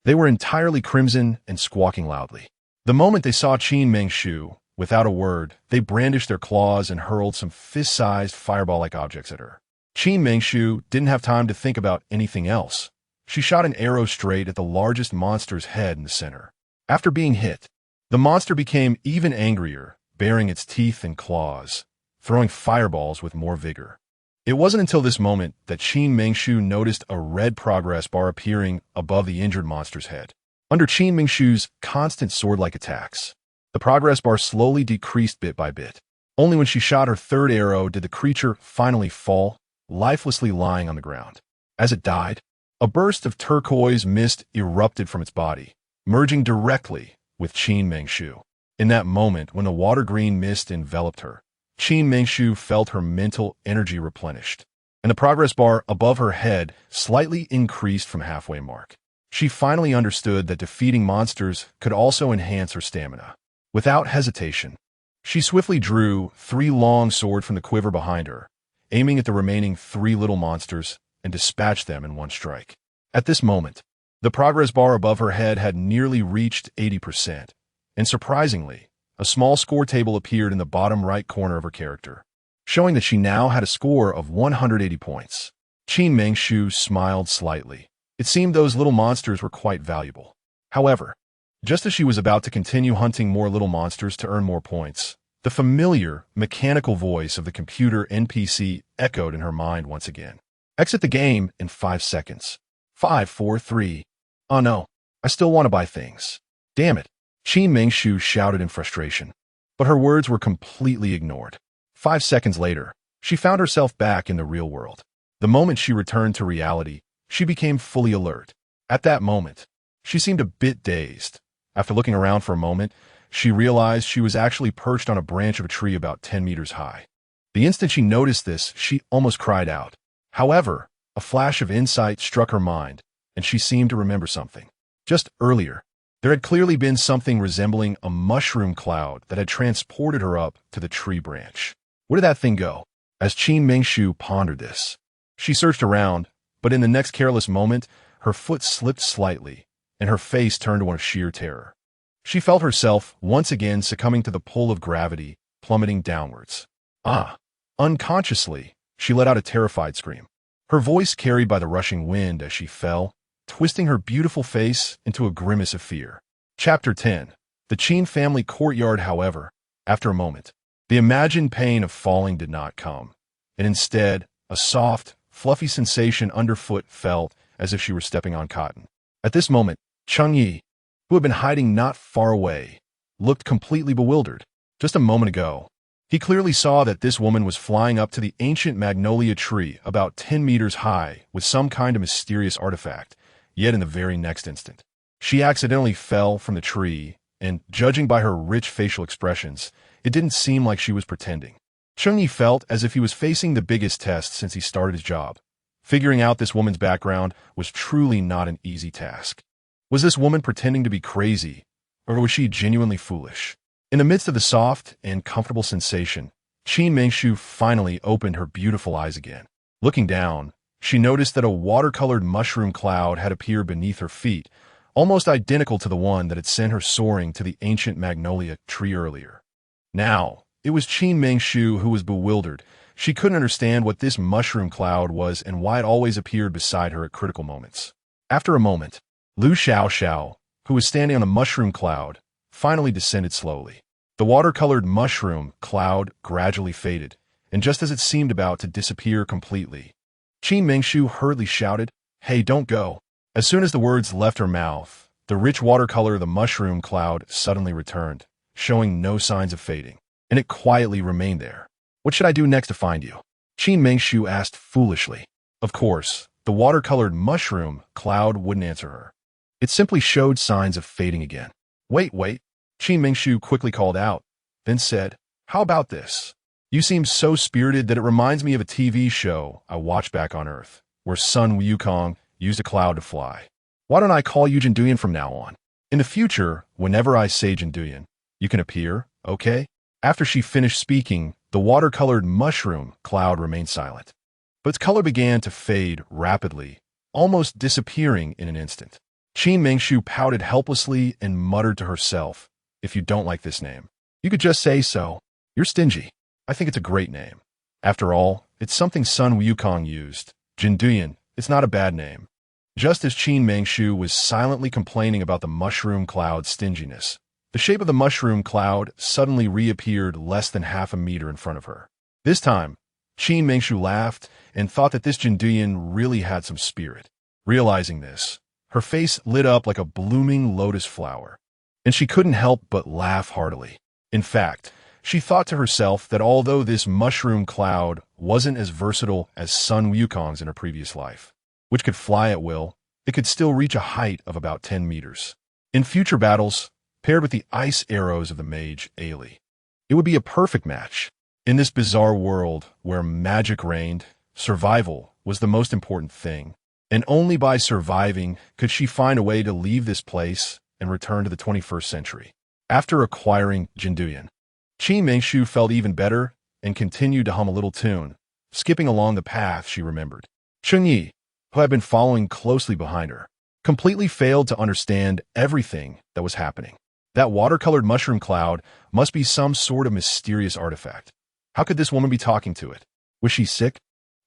They were entirely crimson and squawking loudly. The moment they saw Qin Mengshu, without a word, they brandished their claws and hurled some fist-sized fireball-like objects at her. Qin Mengshu didn't have time to think about anything else. She shot an arrow straight at the largest monster's head in the center. After being hit, the monster became even angrier, baring its teeth and claws, throwing fireballs with more vigor. It wasn't until this moment that Qin Mengshu noticed a red progress bar appearing above the injured monster's head. Under Qin Mengshu's constant sword-like attacks, the progress bar slowly decreased bit by bit. Only when she shot her third arrow did the creature finally fall, lifelessly lying on the ground. As it died, a burst of turquoise mist erupted from its body, merging directly with Qin Mengshu. In that moment, when the water-green mist enveloped her, Qin Mengshu felt her mental energy replenished, and the progress bar above her head slightly increased from halfway mark. She finally understood that defeating monsters could also enhance her stamina. Without hesitation, she swiftly drew 3 long swords from the quiver behind her, aiming at the remaining 3 little monsters, and dispatched them in one strike. At this moment, the progress bar above her head had nearly reached 80%, and surprisingly, a small score table appeared in the bottom right corner of her character, showing that she now had a score of 180 points. Qin Mengshu smiled slightly. It seemed those little monsters were quite valuable. However, just as she was about to continue hunting more little monsters to earn more points, the familiar, mechanical voice of the computer NPC echoed in her mind once again. Exit the game in 5 seconds. 5, 4, 3. Oh no, I still want to buy things. Damn it. Qin Mengshu shouted in frustration, but her words were completely ignored. 5 seconds later, she found herself back in the real world. The moment she returned to reality, she became fully alert. At that moment, she seemed a bit dazed. After looking around for a moment, she realized she was actually perched on a branch of a tree about 10 meters high. The instant she noticed this, she almost cried out. However, a flash of insight struck her mind, and she seemed to remember something. Just earlier, there had clearly been something resembling a mushroom cloud that had transported her up to the tree branch. Where did that thing go? As Qin Mengshu pondered this, she searched around, but in the next careless moment, her foot slipped slightly, and her face turned to one of sheer terror. She felt herself once again succumbing to the pull of gravity, plummeting downwards. Unconsciously, she let out a terrified scream. Her voice carried by the rushing wind as she fell, twisting her beautiful face into a grimace of fear. Chapter 10. The Qin family courtyard. However, after a moment, the imagined pain of falling did not come, and instead, a soft, fluffy sensation underfoot felt as if she were stepping on cotton. At this moment, Cheng Yi, who had been hiding not far away, looked completely bewildered. Just a moment ago, he clearly saw that this woman was flying up to the ancient magnolia tree about 10 meters high with some kind of mysterious artifact, yet in the very next instant, she accidentally fell from the tree, and, judging by her rich facial expressions, it didn't seem like she was pretending. Cheng Yi felt as if he was facing the biggest test since he started his job. Figuring out this woman's background was truly not an easy task. Was this woman pretending to be crazy, or was she genuinely foolish? In the midst of the soft and comfortable sensation, Qin Mengshu finally opened her beautiful eyes again. Looking down, she noticed that a watercolored mushroom cloud had appeared beneath her feet, almost identical to the one that had sent her soaring to the ancient magnolia tree earlier. Now, it was Qin Mengshu who was bewildered. She couldn't understand what this mushroom cloud was and why it always appeared beside her at critical moments. After a moment, Lu Xiaoxiao, who was standing on a mushroom cloud, finally descended slowly. The watercolored mushroom cloud gradually faded, and just as it seemed about to disappear completely, Qin Mengshu hurriedly shouted, "Hey, don't go." As soon as the words left her mouth, the rich watercolor of the mushroom cloud suddenly returned, showing no signs of fading, and it quietly remained there. "What should I do next to find you?" Qin Mengshu asked foolishly. Of course, the watercolored mushroom cloud wouldn't answer her. It simply showed signs of fading again. Wait, Qin Mengshu quickly called out, then said, "How about this? You seem so spirited that it reminds me of a TV show I watched back on Earth, where Sun Wukong used a cloud to fly. Why don't I call you Jinduyan from now on? In the future, whenever I say Jinduyan, you can appear, okay?" After she finished speaking, the watercolored mushroom cloud remained silent, but its color began to fade rapidly, almost disappearing in an instant. Qin Mengshu pouted helplessly and muttered to herself, "If you don't like this name, you could just say so. You're stingy. I think it's a great name. After all, it's something Sun Wukong used. Jinduyan, it's not a bad name." Just as Qin Mengshu was silently complaining about the mushroom cloud's stinginess, the shape of the mushroom cloud suddenly reappeared less than half a meter in front of her. This time, Qin Mengshu laughed and thought that this Jinduyan really had some spirit. Realizing this, her face lit up like a blooming lotus flower, and she couldn't help but laugh heartily. In fact, she thought to herself that although this mushroom cloud wasn't as versatile as Sun Wukong's in her previous life, which could fly at will, it could still reach a height of about 10 meters. In future battles, paired with the ice arrows of the mage Ailey, it would be a perfect match. In this bizarre world where magic reigned, survival was the most important thing, and only by surviving could she find a way to leave this place and return to the 21st century. After acquiring Jinduyan, Qin Mengshu felt even better and continued to hum a little tune, skipping along the path she remembered. Chengyi, who had been following closely behind her, completely failed to understand everything that was happening. That watercolored mushroom cloud must be some sort of mysterious artifact. How could this woman be talking to it? Was she sick?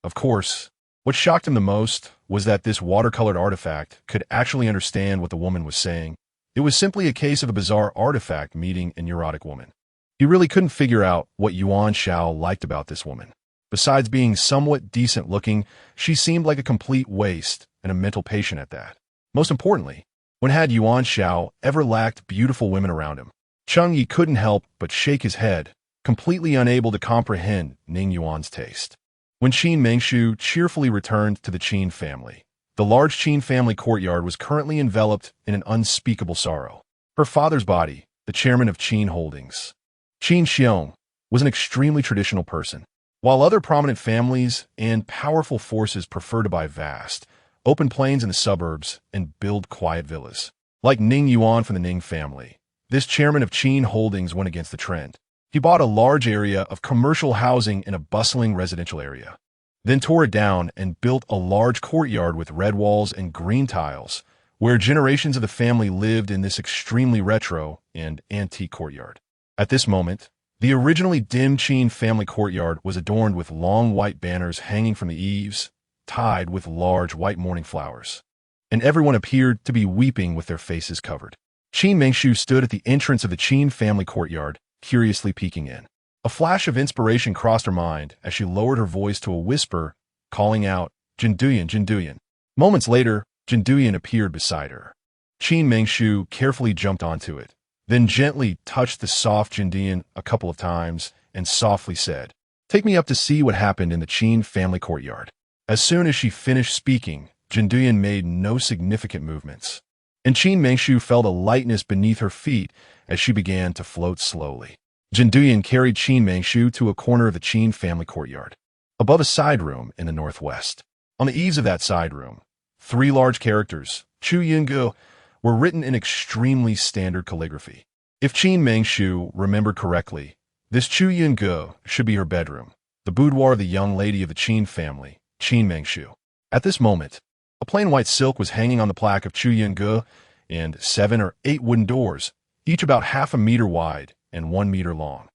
Of course. What shocked him the most was that this watercolored artifact could actually understand what the woman was saying. It was simply a case of a bizarre artifact meeting a neurotic woman. He really couldn't figure out what Yuan-Shao liked about this woman. Besides being somewhat decent looking, she seemed like a complete waste and a mental patient at that. Most importantly, when had Yuan-Shao ever lacked beautiful women around him? Chengyi couldn't help but shake his head, completely unable to comprehend Ning Yuan's taste. When Qin Mengshu cheerfully returned to the Qin family, the large Qin family courtyard was currently enveloped in an unspeakable sorrow. Her father's body, the chairman of Qin Holdings, Qin Xiong, was an extremely traditional person. While other prominent families and powerful forces prefer to buy vast, open plains in the suburbs and build quiet villas. Like Ning Yuan from the Ning family, this chairman of Qin Holdings went against the trend. He bought a large area of commercial housing in a bustling residential area, then tore it down and built a large courtyard with red walls and green tiles, where generations of the family lived in this extremely retro and antique courtyard. At this moment, the originally dim Qin family courtyard was adorned with long white banners hanging from the eaves, tied with large white mourning flowers, and everyone appeared to be weeping with their faces covered. Qin Mengshu stood at the entrance of the Qin family courtyard, curiously peeking in. A flash of inspiration crossed her mind as she lowered her voice to a whisper, calling out, "Jinduyan, Jinduyan." Moments later, Jinduyan appeared beside her. Qin Mengshu carefully jumped onto it, then gently touched the soft Jinduyan a couple of times and softly said, "Take me up to see what happened in the Qin family courtyard." As soon as she finished speaking, Jinduyan made no significant movements, and Qin Mengshu felt a lightness beneath her feet as she began to float slowly. Jinduyan carried Qin Mengshu to a corner of the Qin family courtyard, above a side room in the northwest. On the eaves of that side room, 3 large characters, Chu Yungu, were written in extremely standard calligraphy. If Qin Mengshu remembered correctly, this Chu Yungu should be her bedroom, the boudoir of the young lady of the Qin family, Qin Mengshu. At this moment, a plain white silk was hanging on the plaque of Chu Yungu, and 7 or 8 wooden doors, each about half a meter wide and 1 meter long,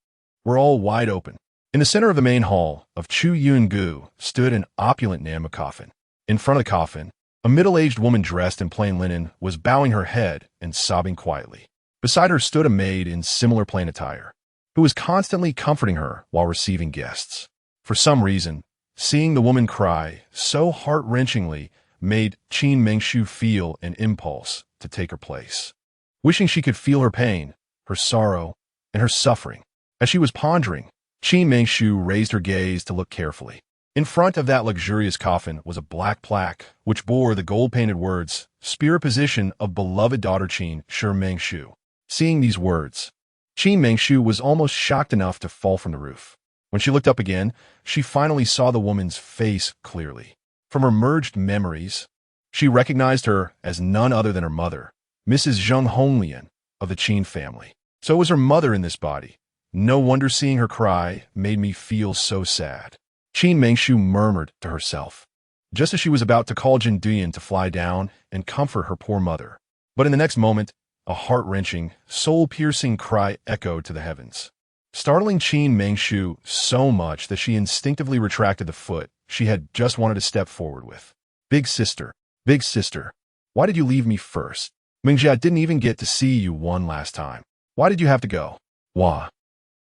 were all wide open. In the center of the main hall of Chu Yungu stood an opulent Nama coffin. In front of the coffin, a middle-aged woman dressed in plain linen was bowing her head and sobbing quietly. Beside her stood a maid in similar plain attire, who was constantly comforting her while receiving guests. For some reason, seeing the woman cry so heart-wrenchingly made Qin Mengshu feel an impulse to take her place. Wishing she could feel her pain, her sorrow, and her suffering. As she was pondering, Qin Mengshu raised her gaze to look carefully. In front of that luxurious coffin was a black plaque, which bore the gold-painted words, "Spirit position of beloved daughter Qin Shi Mengshu." Seeing these words, Qin Mengshu was almost shocked enough to fall from the roof. When she looked up again, she finally saw the woman's face clearly. From her merged memories, she recognized her as none other than her mother, Mrs. Zheng Honglian of the Qin family. So it was her mother in this body. No wonder seeing her cry made me feel so sad. Qin Mengshu murmured to herself, just as she was about to call Jinduyan to fly down and comfort her poor mother. But in the next moment, a heart-wrenching, soul-piercing cry echoed to the heavens, startling Qin Mengshu so much that she instinctively retracted the foot she had just wanted to step forward with. Big sister, why did you leave me first? Mingjia didn't even get to see you one last time. Why did you have to go? Wah.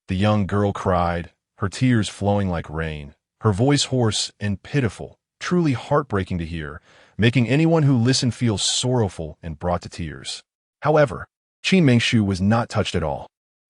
The young girl cried, her tears flowing like rain, her voice hoarse and pitiful, truly heartbreaking to hear, making anyone who listened feel sorrowful and brought to tears. However, Qin Mengshu was not touched at all.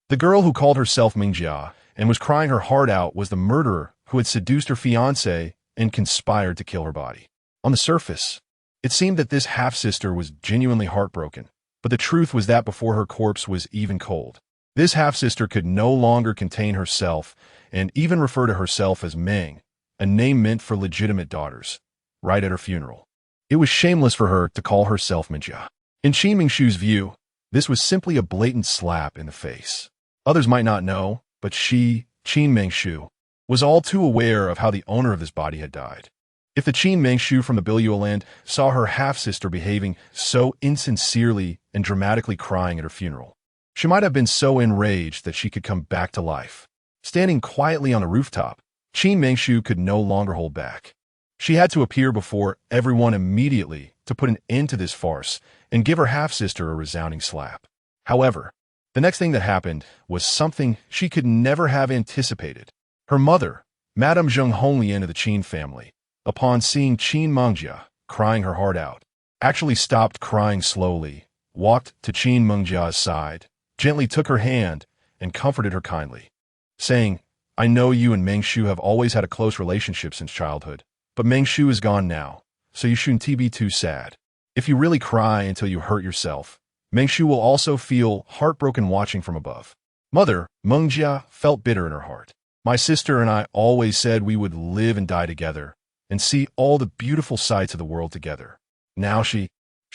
The girl who called herself Mingjia and was crying her heart out was the murderer who had seduced her fiancé and conspired to kill her body. On the surface, it seemed that this half-sister was genuinely heartbroken, but the truth was that before her corpse was even cold, this half-sister could no longer contain herself and even refer to herself as Meng, a name meant for legitimate daughters, right at her funeral. It was shameless for her to call herself Mingjia. In Qin Mengshu's view, this was simply a blatant slap in the face. Others might not know, but she, Qin Mengshu, was all too aware of how the owner of this body had died. If the Qin Mengshu from the Biluo land saw her half-sister behaving so insincerely and dramatically crying at her funeral, she might have been so enraged that she could come back to life. Standing quietly on a rooftop, Qin Mengshu could no longer hold back. She had to appear before everyone immediately to put an end to this farce and give her half-sister a resounding slap. However, the next thing that happened was something she could never have anticipated. Her mother, Madame Zheng Honglian of the Qin family, upon seeing Qin Mengjia crying her heart out, actually stopped crying slowly, walked to Qin Mengjia's side, gently took her hand, and comforted her kindly, saying, I know you and Mengshu have always had a close relationship since childhood, but Mengshu is gone now, so you shouldn't be too sad. If you really cry until you hurt yourself, Mengshu will also feel heartbroken watching from above. Mother, Mengjia felt bitter in her heart. My sister and I always said we would live and die together, and see all the beautiful sights of the world together. Now she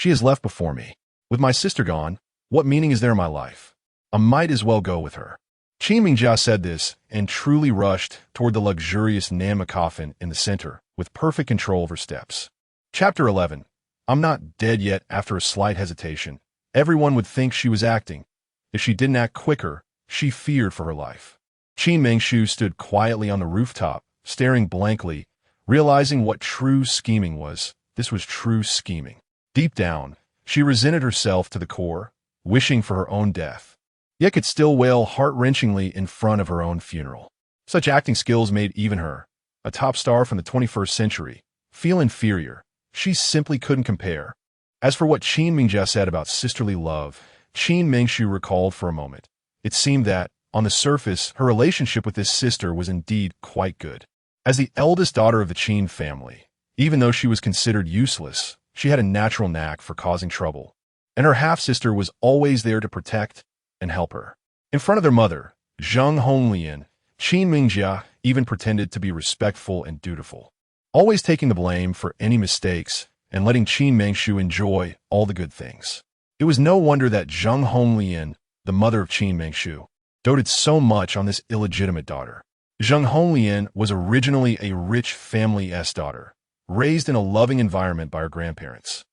has left before me. With my sister gone, what meaning is there in my life? I might as well go with her. Qin Mengjia said this and truly rushed toward the luxurious Nanma coffin in the center with perfect control of her steps. Chapter 11. I'm not dead yet. After a slight hesitation, everyone would think she was acting. If she didn't act quicker, she feared for her life. Qin Mengshu stood quietly on the rooftop, staring blankly, realizing what true scheming was. This was true scheming. Deep down, she resented herself to the core, wishing for her own death, yet could still wail heart-wrenchingly in front of her own funeral. Such acting skills made even her, a top star from the 21st century, feel inferior. She simply couldn't compare. As for what Qin Mengjia said about sisterly love, Qin Mengshu recalled for a moment. It seemed that, on the surface, her relationship with this sister was indeed quite good. As the eldest daughter of the Qin family, even though she was considered useless, she had a natural knack for causing trouble, and her half-sister was always there to protect and help her. In front of their mother, Zheng Honglian, Qin Mengjia even pretended to be respectful and dutiful, always taking the blame for any mistakes and letting Qin Mengshu enjoy all the good things. It was no wonder that Zheng Honglian, the mother of Qin Mengshu, doted so much on this illegitimate daughter. Zheng Honglian was originally a rich family's daughter, raised in a loving environment by her grandparents.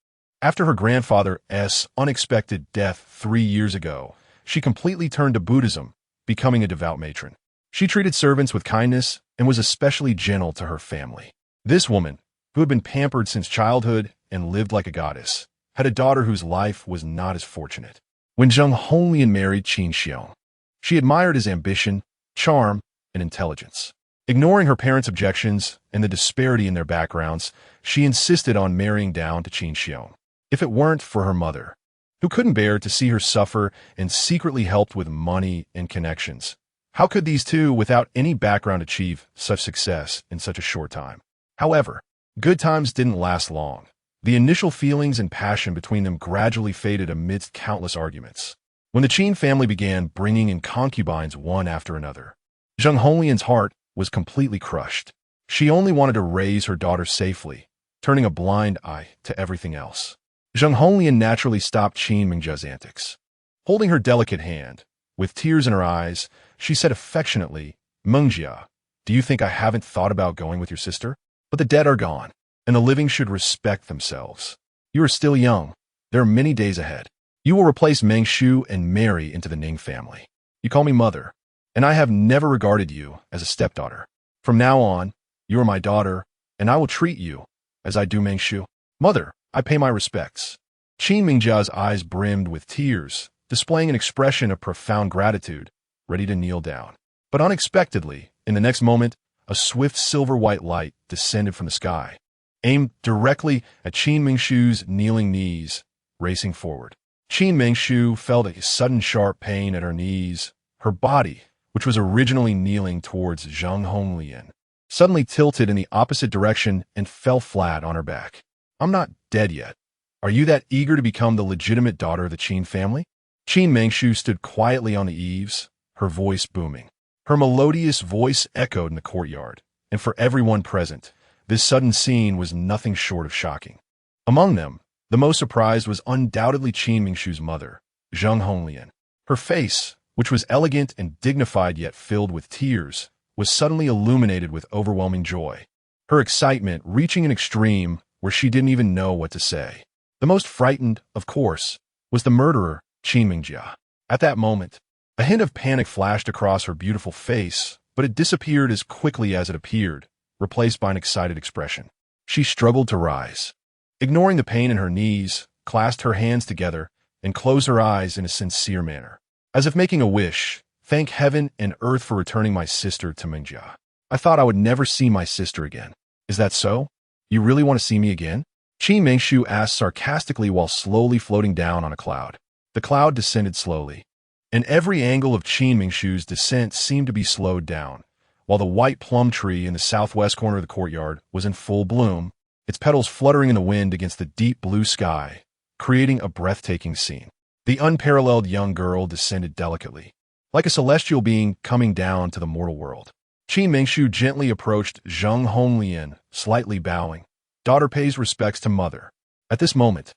After her grandfather's unexpected death 3 years ago, she completely turned to Buddhism, becoming a devout matron. She treated servants with kindness and was especially gentle to her family. This woman, who had been pampered since childhood and lived like a goddess, had a daughter whose life was not as fortunate. When Zheng Honglian married Qin Xiong, she admired his ambition, charm, and intelligence. Ignoring her parents' objections and the disparity in their backgrounds, she insisted on marrying down to Qin Xiong. If it weren't for her mother, who couldn't bear to see her suffer and secretly helped with money and connections, how could these two, without any background, achieve such success in such a short time? However, good times didn't last long. The initial feelings and passion between them gradually faded amidst countless arguments. When the Qin family began bringing in concubines one after another, Zheng Honglian's heart was completely crushed. She only wanted to raise her daughter safely, turning a blind eye to everything else. Zheng Honglian naturally stopped Qin Mengjia's antics. Holding her delicate hand, with tears in her eyes, she said affectionately, Mengjia, do you think I haven't thought about going with your sister? But the dead are gone, and the living should respect themselves. You are still young. There are many days ahead. You will replace Meng Shu and marry into the Ning family. You call me mother, and I have never regarded you as a stepdaughter. From now on, you are my daughter, and I will treat you as I do Meng Shu. Mother, I pay my respects. Qin Mingjia's eyes brimmed with tears, displaying an expression of profound gratitude, ready to kneel down. But unexpectedly, in the next moment, a swift silver-white light descended from the sky, aimed directly at Qin Mingshu's kneeling knees, racing forward. Qin Mingshu felt a sudden sharp pain at her knees. Her body, which was originally kneeling towards Zhang Honglian, suddenly tilted in the opposite direction and fell flat on her back. I'm not dead yet. Are you that eager to become the legitimate daughter of the Qin family? Qin Mingshu stood quietly on the eaves, her voice booming. Her melodious voice echoed in the courtyard, and for everyone present, this sudden scene was nothing short of shocking. Among them, the most surprised was undoubtedly Qin Mingshu's mother, Zhang Honglian. Her face, which was elegant and dignified yet filled with tears, was suddenly illuminated with overwhelming joy, her excitement reaching an extreme where she didn't even know what to say. The most frightened, of course, was the murderer, Qin Mingjia. At that moment, a hint of panic flashed across her beautiful face, but it disappeared as quickly as it appeared, replaced by an excited expression. She struggled to rise. Ignoring the pain in her knees, clasped her hands together, and closed her eyes in a sincere manner. As if making a wish, thank heaven and earth for returning my sister to Mingjia. I thought I would never see my sister again. Is that so? You really want to see me again? Qin Mingshu asked sarcastically while slowly floating down on a cloud. The cloud descended slowly, and every angle of Qin Mingshu's descent seemed to be slowed down, while the white plum tree in the southwest corner of the courtyard was in full bloom, its petals fluttering in the wind against the deep blue sky, creating a breathtaking scene. The unparalleled young girl descended delicately, like a celestial being coming down to the mortal world. Qin Mingshu gently approached Zhang Honglian, slightly bowing. Daughter pays respects to mother. At this moment,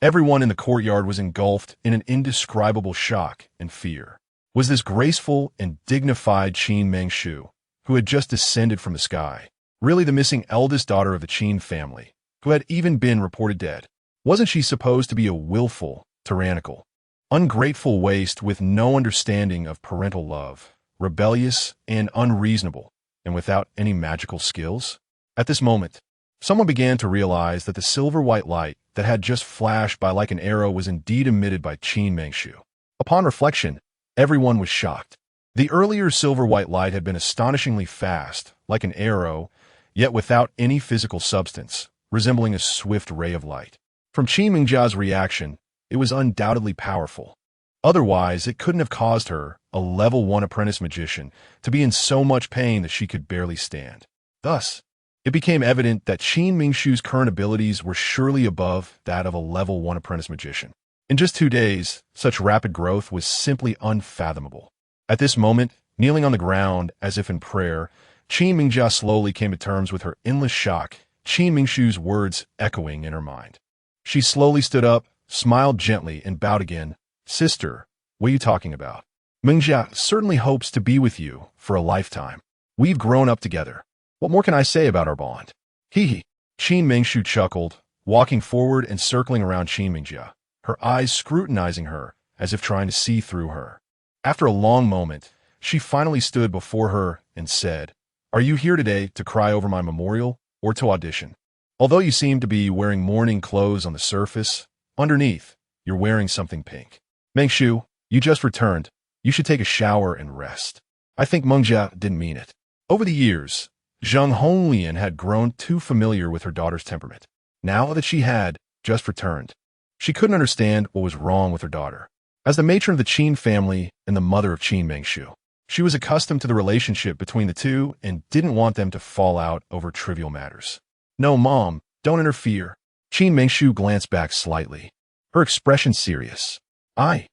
everyone in the courtyard was engulfed in an indescribable shock and fear. Was this graceful and dignified Qin Mingshu, who had just descended from the sky, really the missing eldest daughter of the Qin family, who had even been reported dead? Wasn't she supposed to be a willful, tyrannical, ungrateful waste with no understanding of parental love, rebellious and unreasonable, and without any magical skills? At this moment, someone began to realize that the silver-white light that had just flashed by like an arrow was indeed emitted by Qin Mingshu. Upon reflection, everyone was shocked. The earlier silver-white light had been astonishingly fast, like an arrow, yet without any physical substance, resembling a swift ray of light. From Qin Mingjia's reaction, it was undoubtedly powerful. Otherwise, it couldn't have caused her, a level 1 apprentice magician, to be in so much pain that she could barely stand. Thus, it became evident that Qin Mingshu's current abilities were surely above that of a level 1 apprentice magician. In just 2 days, such rapid growth was simply unfathomable. At this moment, kneeling on the ground as if in prayer, Qin Mingjia slowly came to terms with her endless shock, Qin Mingshu's words echoing in her mind. She slowly stood up, smiled gently, and bowed again. Sister, what are you talking about? Mingjia certainly hopes to be with you for a lifetime. We've grown up together. What more can I say about our bond? Hee. Qin Mingshu chuckled, walking forward and circling around Qin Mingjia, her eyes scrutinizing her as if trying to see through her. After a long moment, she finally stood before her and said, Are you here today to cry over my memorial or to audition? Although you seem to be wearing mourning clothes on the surface, underneath, you're wearing something pink. Mingshu, you just returned. You should take a shower and rest. I think Mingjia didn't mean it. Over the years, Zhang Honglian had grown too familiar with her daughter's temperament. Now that she had just returned, she couldn't understand what was wrong with her daughter. As the matron of the Qin family and the mother of Qin Mingshu, she was accustomed to the relationship between the two and didn't want them to fall out over trivial matters. No, Mom, don't interfere. Qin Mingshu glanced back slightly, her expression serious. I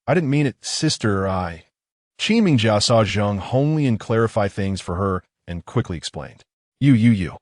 didn't mean it, sister, Qin Mingjia saw Zhang Honglian clarify things for her and quickly explained. You.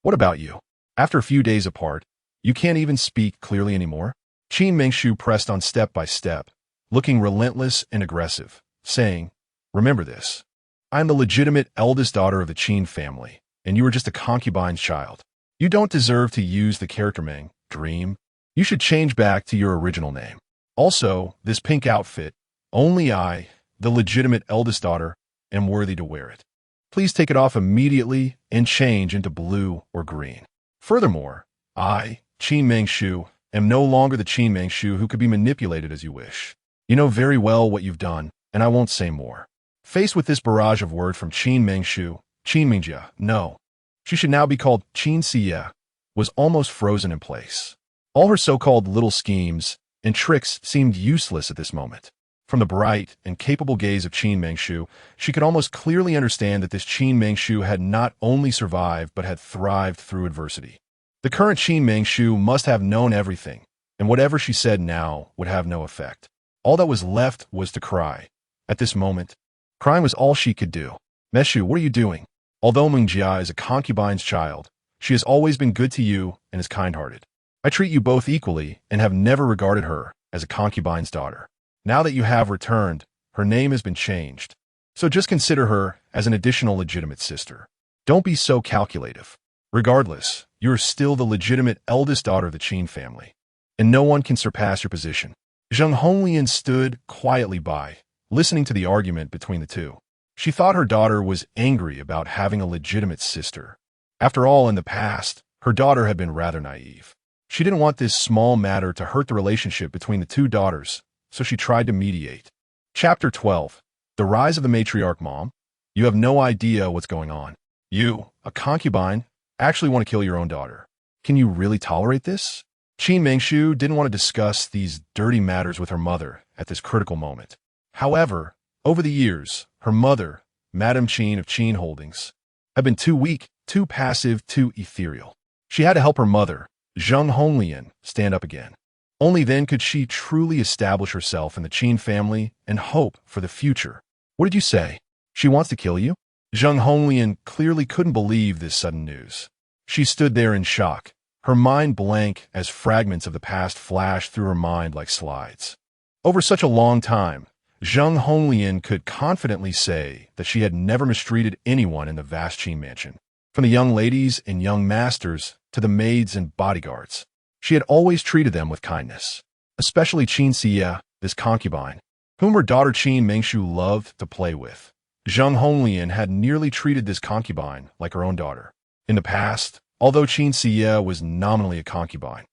What about you? After a few days apart, you can't even speak clearly anymore? Qin Mingshu pressed on step by step, looking relentless and aggressive, saying, Remember this. I am the legitimate eldest daughter of the Qin family, and you are just a concubine's child. You don't deserve to use the character Meng, dream, You should change back to your original name. Also, this pink outfit, only I, the legitimate eldest daughter, am worthy to wear it. Please take it off immediately and change into blue or green. Furthermore, I, Qin Mengshu, am no longer the Qin Mengshu who could be manipulated as you wish. You know very well what you've done, and I won't say more. Faced with this barrage of words from Qin Mengshu, Qin Mingjia, no, she should now be called Qin Xie, was almost frozen in place. All her so-called little schemes and tricks seemed useless at this moment. From the bright and capable gaze of Qin Mengshu, she could almost clearly understand that this Qin Mengshu had not only survived but had thrived through adversity. The current Qin Mengshu must have known everything, and whatever she said now would have no effect. All that was left was to cry. At this moment, crying was all she could do. Meshu, what are you doing? Although Mingjia is a concubine's child, she has always been good to you and is kind-hearted. I treat you both equally and have never regarded her as a concubine's daughter. Now that you have returned, her name has been changed. So just consider her as an additional legitimate sister. Don't be so calculative. Regardless, you are still the legitimate eldest daughter of the Qin family, and no one can surpass your position. Zheng Honglian stood quietly by, listening to the argument between the two. She thought her daughter was angry about having a legitimate sister. After all, in the past, her daughter had been rather naive. She didn't want this small matter to hurt the relationship between the two daughters, so she tried to mediate. Chapter 12. The Rise of the Matriarch. Mom, you have no idea what's going on. You, a concubine, actually want to kill your own daughter. Can you really tolerate this? Qin Mengshu didn't want to discuss these dirty matters with her mother at this critical moment. However, over the years, her mother, Madame Qin of Qin Holdings, had been too weak, too passive, too ethereal. She had to help her mother, Zheng Honglian, stand up again. Only then could she truly establish herself in the Qin family and hope for the future. What did you say? She wants to kill you? Zheng Honglian clearly couldn't believe this sudden news. She stood there in shock, her mind blank as fragments of the past flashed through her mind like slides. Over such a long time, Zheng Honglian could confidently say that she had never mistreated anyone in the vast Qin mansion. From the young ladies and young masters to the maids and bodyguards, she had always treated them with kindness, especially Qin Xie, this concubine, whom her daughter Qin Mengshu loved to play with. Zheng Honglian had nearly treated this concubine like her own daughter. In the past, although Qin Xie was nominally a concubine,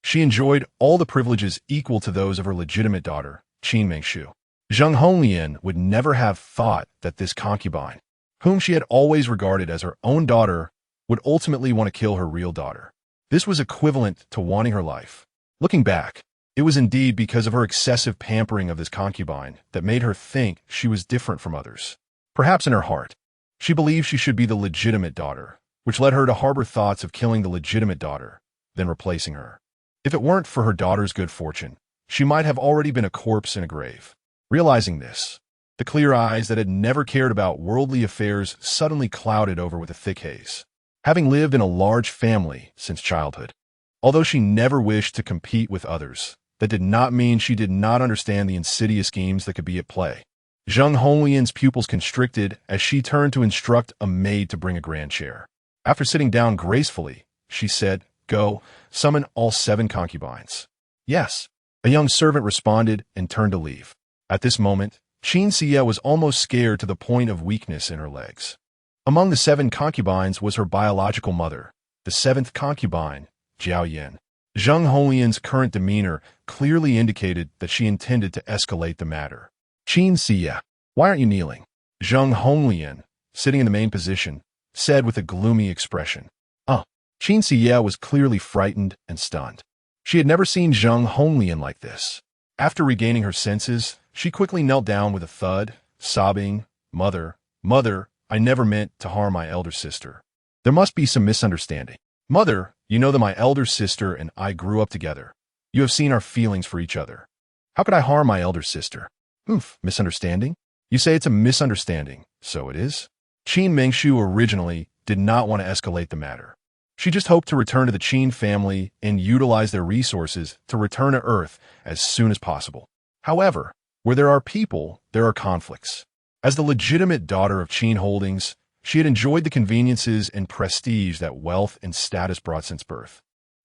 she enjoyed all the privileges equal to those of her legitimate daughter, Qin Mengshu. Zheng Honglian would never have thought that this concubine, whom she had always regarded as her own daughter, would ultimately want to kill her real daughter. This was equivalent to wanting her life. Looking back, it was indeed because of her excessive pampering of this concubine that made her think she was different from others. Perhaps in her heart, she believed she should be the legitimate daughter, which led her to harbor thoughts of killing the legitimate daughter, then replacing her. If it weren't for her daughter's good fortune, she might have already been a corpse in a grave. Realizing this, the clear eyes that had never cared about worldly affairs suddenly clouded over with a thick haze. Having lived in a large family since childhood, although she never wished to compete with others, that did not mean she did not understand the insidious schemes that could be at play. Zheng Honglian's pupils constricted as she turned to instruct a maid to bring a grand chair. After sitting down gracefully, she said, "Go, summon all 7 concubines." "Yes." A young servant responded and turned to leave. At this moment, Qin Xie was almost scared to the point of weakness in her legs. Among the 7 concubines was her biological mother, the 7th concubine, Jiao Yin. Zheng Honglian's current demeanor clearly indicated that she intended to escalate the matter. "Qin Xie, why aren't you kneeling?" Zheng Honglian, sitting in the main position, said with a gloomy expression. Qin Xie was clearly frightened and stunned. She had never seen Zheng Honglian like this. After regaining her senses, she quickly knelt down with a thud, sobbing, "Mother, mother, I never meant to harm my elder sister. There must be some misunderstanding. Mother, you know that my elder sister and I grew up together. You have seen our feelings for each other. How could I harm my elder sister?" "Oof, misunderstanding? You say it's a misunderstanding, so it is?" Qin Mengshu originally did not want to escalate the matter. She just hoped to return to the Qin family and utilize their resources to return to Earth as soon as possible. However, where there are people, there are conflicts. As the legitimate daughter of Qin Holdings, she had enjoyed the conveniences and prestige that wealth and status brought since birth.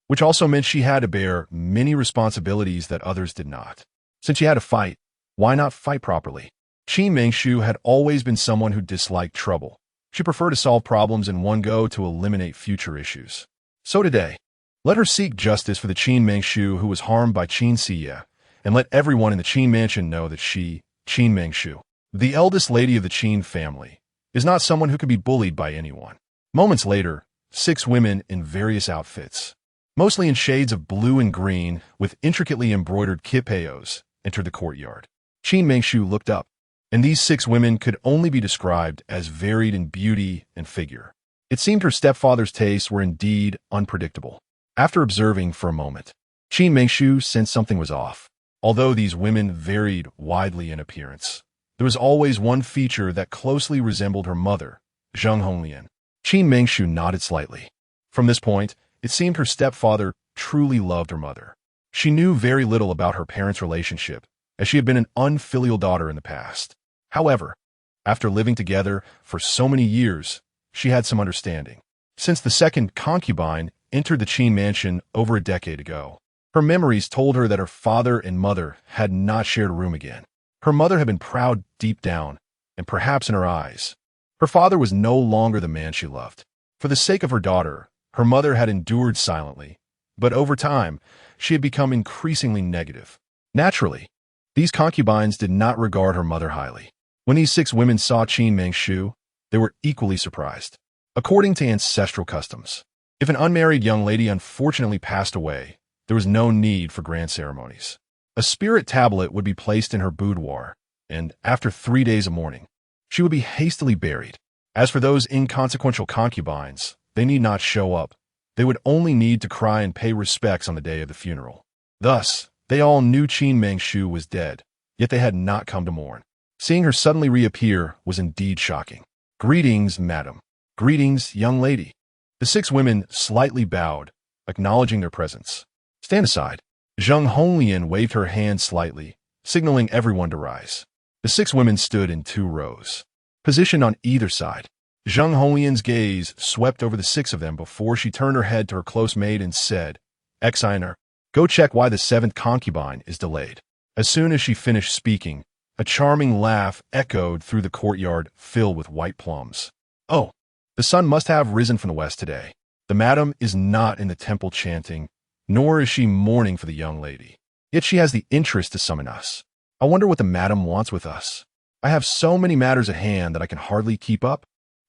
which also meant she had to bear many responsibilities that others did not. Since she had to fight, why not fight properly? Qin Mengshu had always been someone who disliked trouble. She preferred to solve problems in one go to eliminate future issues. So today, let her seek justice for the Qin Mengshu who was harmed by Qin Siya, and let everyone in the Qin mansion know that she, Qin Mengshu, the eldest lady of the Qin family, is not someone who can be bullied by anyone. Moments later, 6 women in various outfits, mostly in shades of blue and green with intricately embroidered kipayos, entered the courtyard. Qin Mengshu looked up, and these 6 women could only be described as varied in beauty and figure. It seemed her stepfather's tastes were indeed unpredictable. After observing for a moment, Qin Mengshu sensed something was off. Although these women varied widely in appearance, there was always one feature that closely resembled her mother, Zheng Honglian. Qin Mengshu nodded slightly. From this point, it seemed her stepfather truly loved her mother. She knew very little about her parents' relationship, as she had been an unfilial daughter in the past. However, after living together for so many years, she had some understanding. Since the second concubine entered the Qin mansion over a decade ago, her memories told her that her father and mother had not shared a room again. Her mother had been proud deep down, and perhaps in her eyes. Her father was no longer the man she loved. For the sake of her daughter, her mother had endured silently, but over time, she had become increasingly negative. Naturally, these concubines did not regard her mother highly. When these 6 women saw Qin Mengshu, they were equally surprised. According to ancestral customs, if an unmarried young lady unfortunately passed away, there was no need for grand ceremonies. A spirit tablet would be placed in her boudoir, and after 3 days of mourning, she would be hastily buried. As for those inconsequential concubines, they need not show up. They would only need to cry and pay respects on the day of the funeral. Thus, they all knew Qin Mengshu was dead, yet they had not come to mourn. Seeing her suddenly reappear was indeed shocking. "Greetings, madam." "Greetings, young lady." The 6 women slightly bowed, acknowledging their presence. "Stand aside." Zheng Honglian waved her hand slightly, signaling everyone to rise. The 6 women stood in 2 rows, positioned on either side. Zheng Honglian's gaze swept over the 6 of them before she turned her head to her close maid and said, "Exiner, go check why the 7th concubine is delayed." As soon as she finished speaking, a charming laugh echoed through the courtyard filled with white plums. "Oh, the sun must have risen from the west today. The madam is not in the temple chanting, nor is she mourning for the young lady. Yet she has the interest to summon us. I wonder what the madam wants with us. I have so many matters at hand that I can hardly keep up."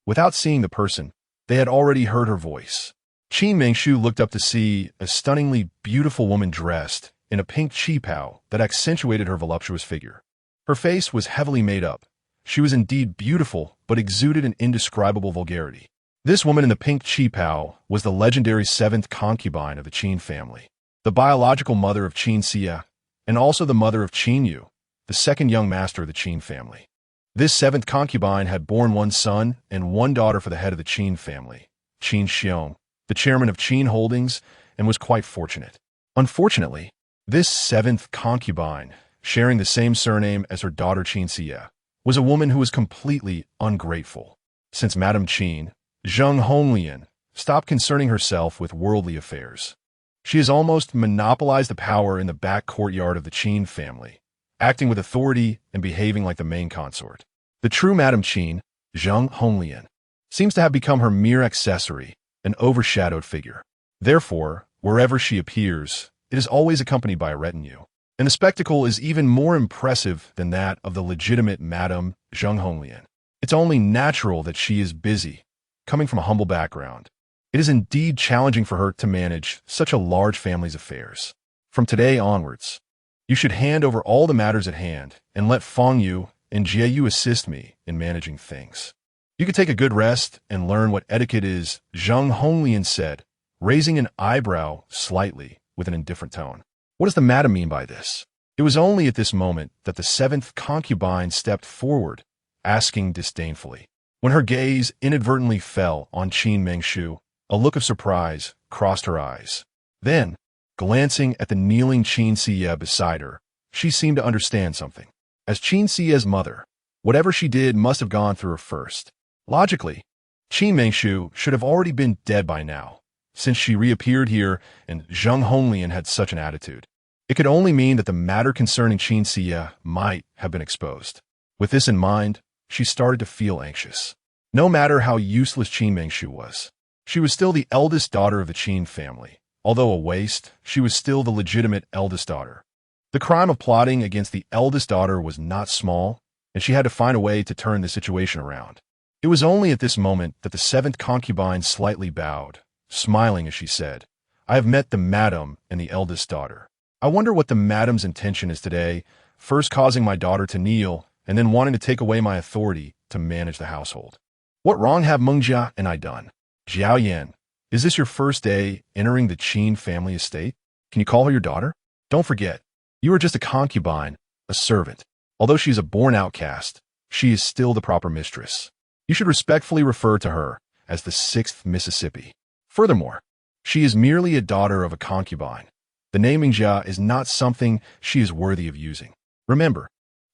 Without seeing the person, they had already heard her voice. Qin Mengshu looked up to see a stunningly beautiful woman dressed in a pink qipao that accentuated her voluptuous figure. Her face was heavily made up. She was indeed beautiful, but exuded an indescribable vulgarity. This woman in the pink qipao was the legendary 7th concubine of the Qin family, the biological mother of Qin Xia, and also the mother of Qin Yu, the second young master of the Qin family. This 7th concubine had borne 1 son and 1 daughter for the head of the Qin family, Qin Xiong, the chairman of Qin Holdings, and was quite fortunate. Unfortunately, this 7th concubine, sharing the same surname as her daughter Qin Xia, was a woman who was completely ungrateful. Since Madame Qin, Zheng Honglian, stopped concerning herself with worldly affairs. She has almost monopolized the power in the back courtyard of the Qin family, acting with authority and behaving like the main consort. The true Madame Qin, Zheng Honglian, seems to have become her mere accessory, an overshadowed figure. Therefore, wherever she appears, it is always accompanied by a retinue. And the spectacle is even more impressive than that of the legitimate Madame Zheng Honglian. It's only natural that she is busy, coming from a humble background. It is indeed challenging for her to manage such a large family's affairs. From today onwards, you should hand over all the matters at hand and let Feng Yu and Jie Yu assist me in managing things. You could take a good rest and learn what etiquette is, Zheng Honglian said, raising an eyebrow slightly with an indifferent tone. What does the madam mean by this? It was only at this moment that the 7th concubine stepped forward, asking disdainfully. When her gaze inadvertently fell on Qin Mengshu, a look of surprise crossed her eyes. Then, glancing at the kneeling Qin Xie beside her, she seemed to understand something. As Qin Xie's mother, whatever she did must have gone through her first. Logically, Qin Mengshu should have already been dead by now, since she reappeared here and Zheng Honglian had such an attitude. It could only mean that the matter concerning Qin Xie might have been exposed. With this in mind, she started to feel anxious. No matter how useless Qin Mengshu was, she was still the eldest daughter of the Qin family. Although a waste, she was still the legitimate eldest daughter. The crime of plotting against the eldest daughter was not small, and she had to find a way to turn the situation around. It was only at this moment that the seventh concubine slightly bowed, smiling as she said, "I have met the madam and the eldest daughter. I wonder what the madam's intention is today, first causing my daughter to kneel, and then wanting to take away my authority to manage the household. What wrong have Mengjia and I done? Zhao Yan, is this your first day entering the Qin family estate? Can you call her your daughter? Don't forget, you are just a concubine, a servant. Although she is a born outcast, she is still the proper mistress. You should respectfully refer to her as the sixth Mississippi. Furthermore, she is merely a daughter of a concubine. The name Mengjia is not something she is worthy of using. Remember,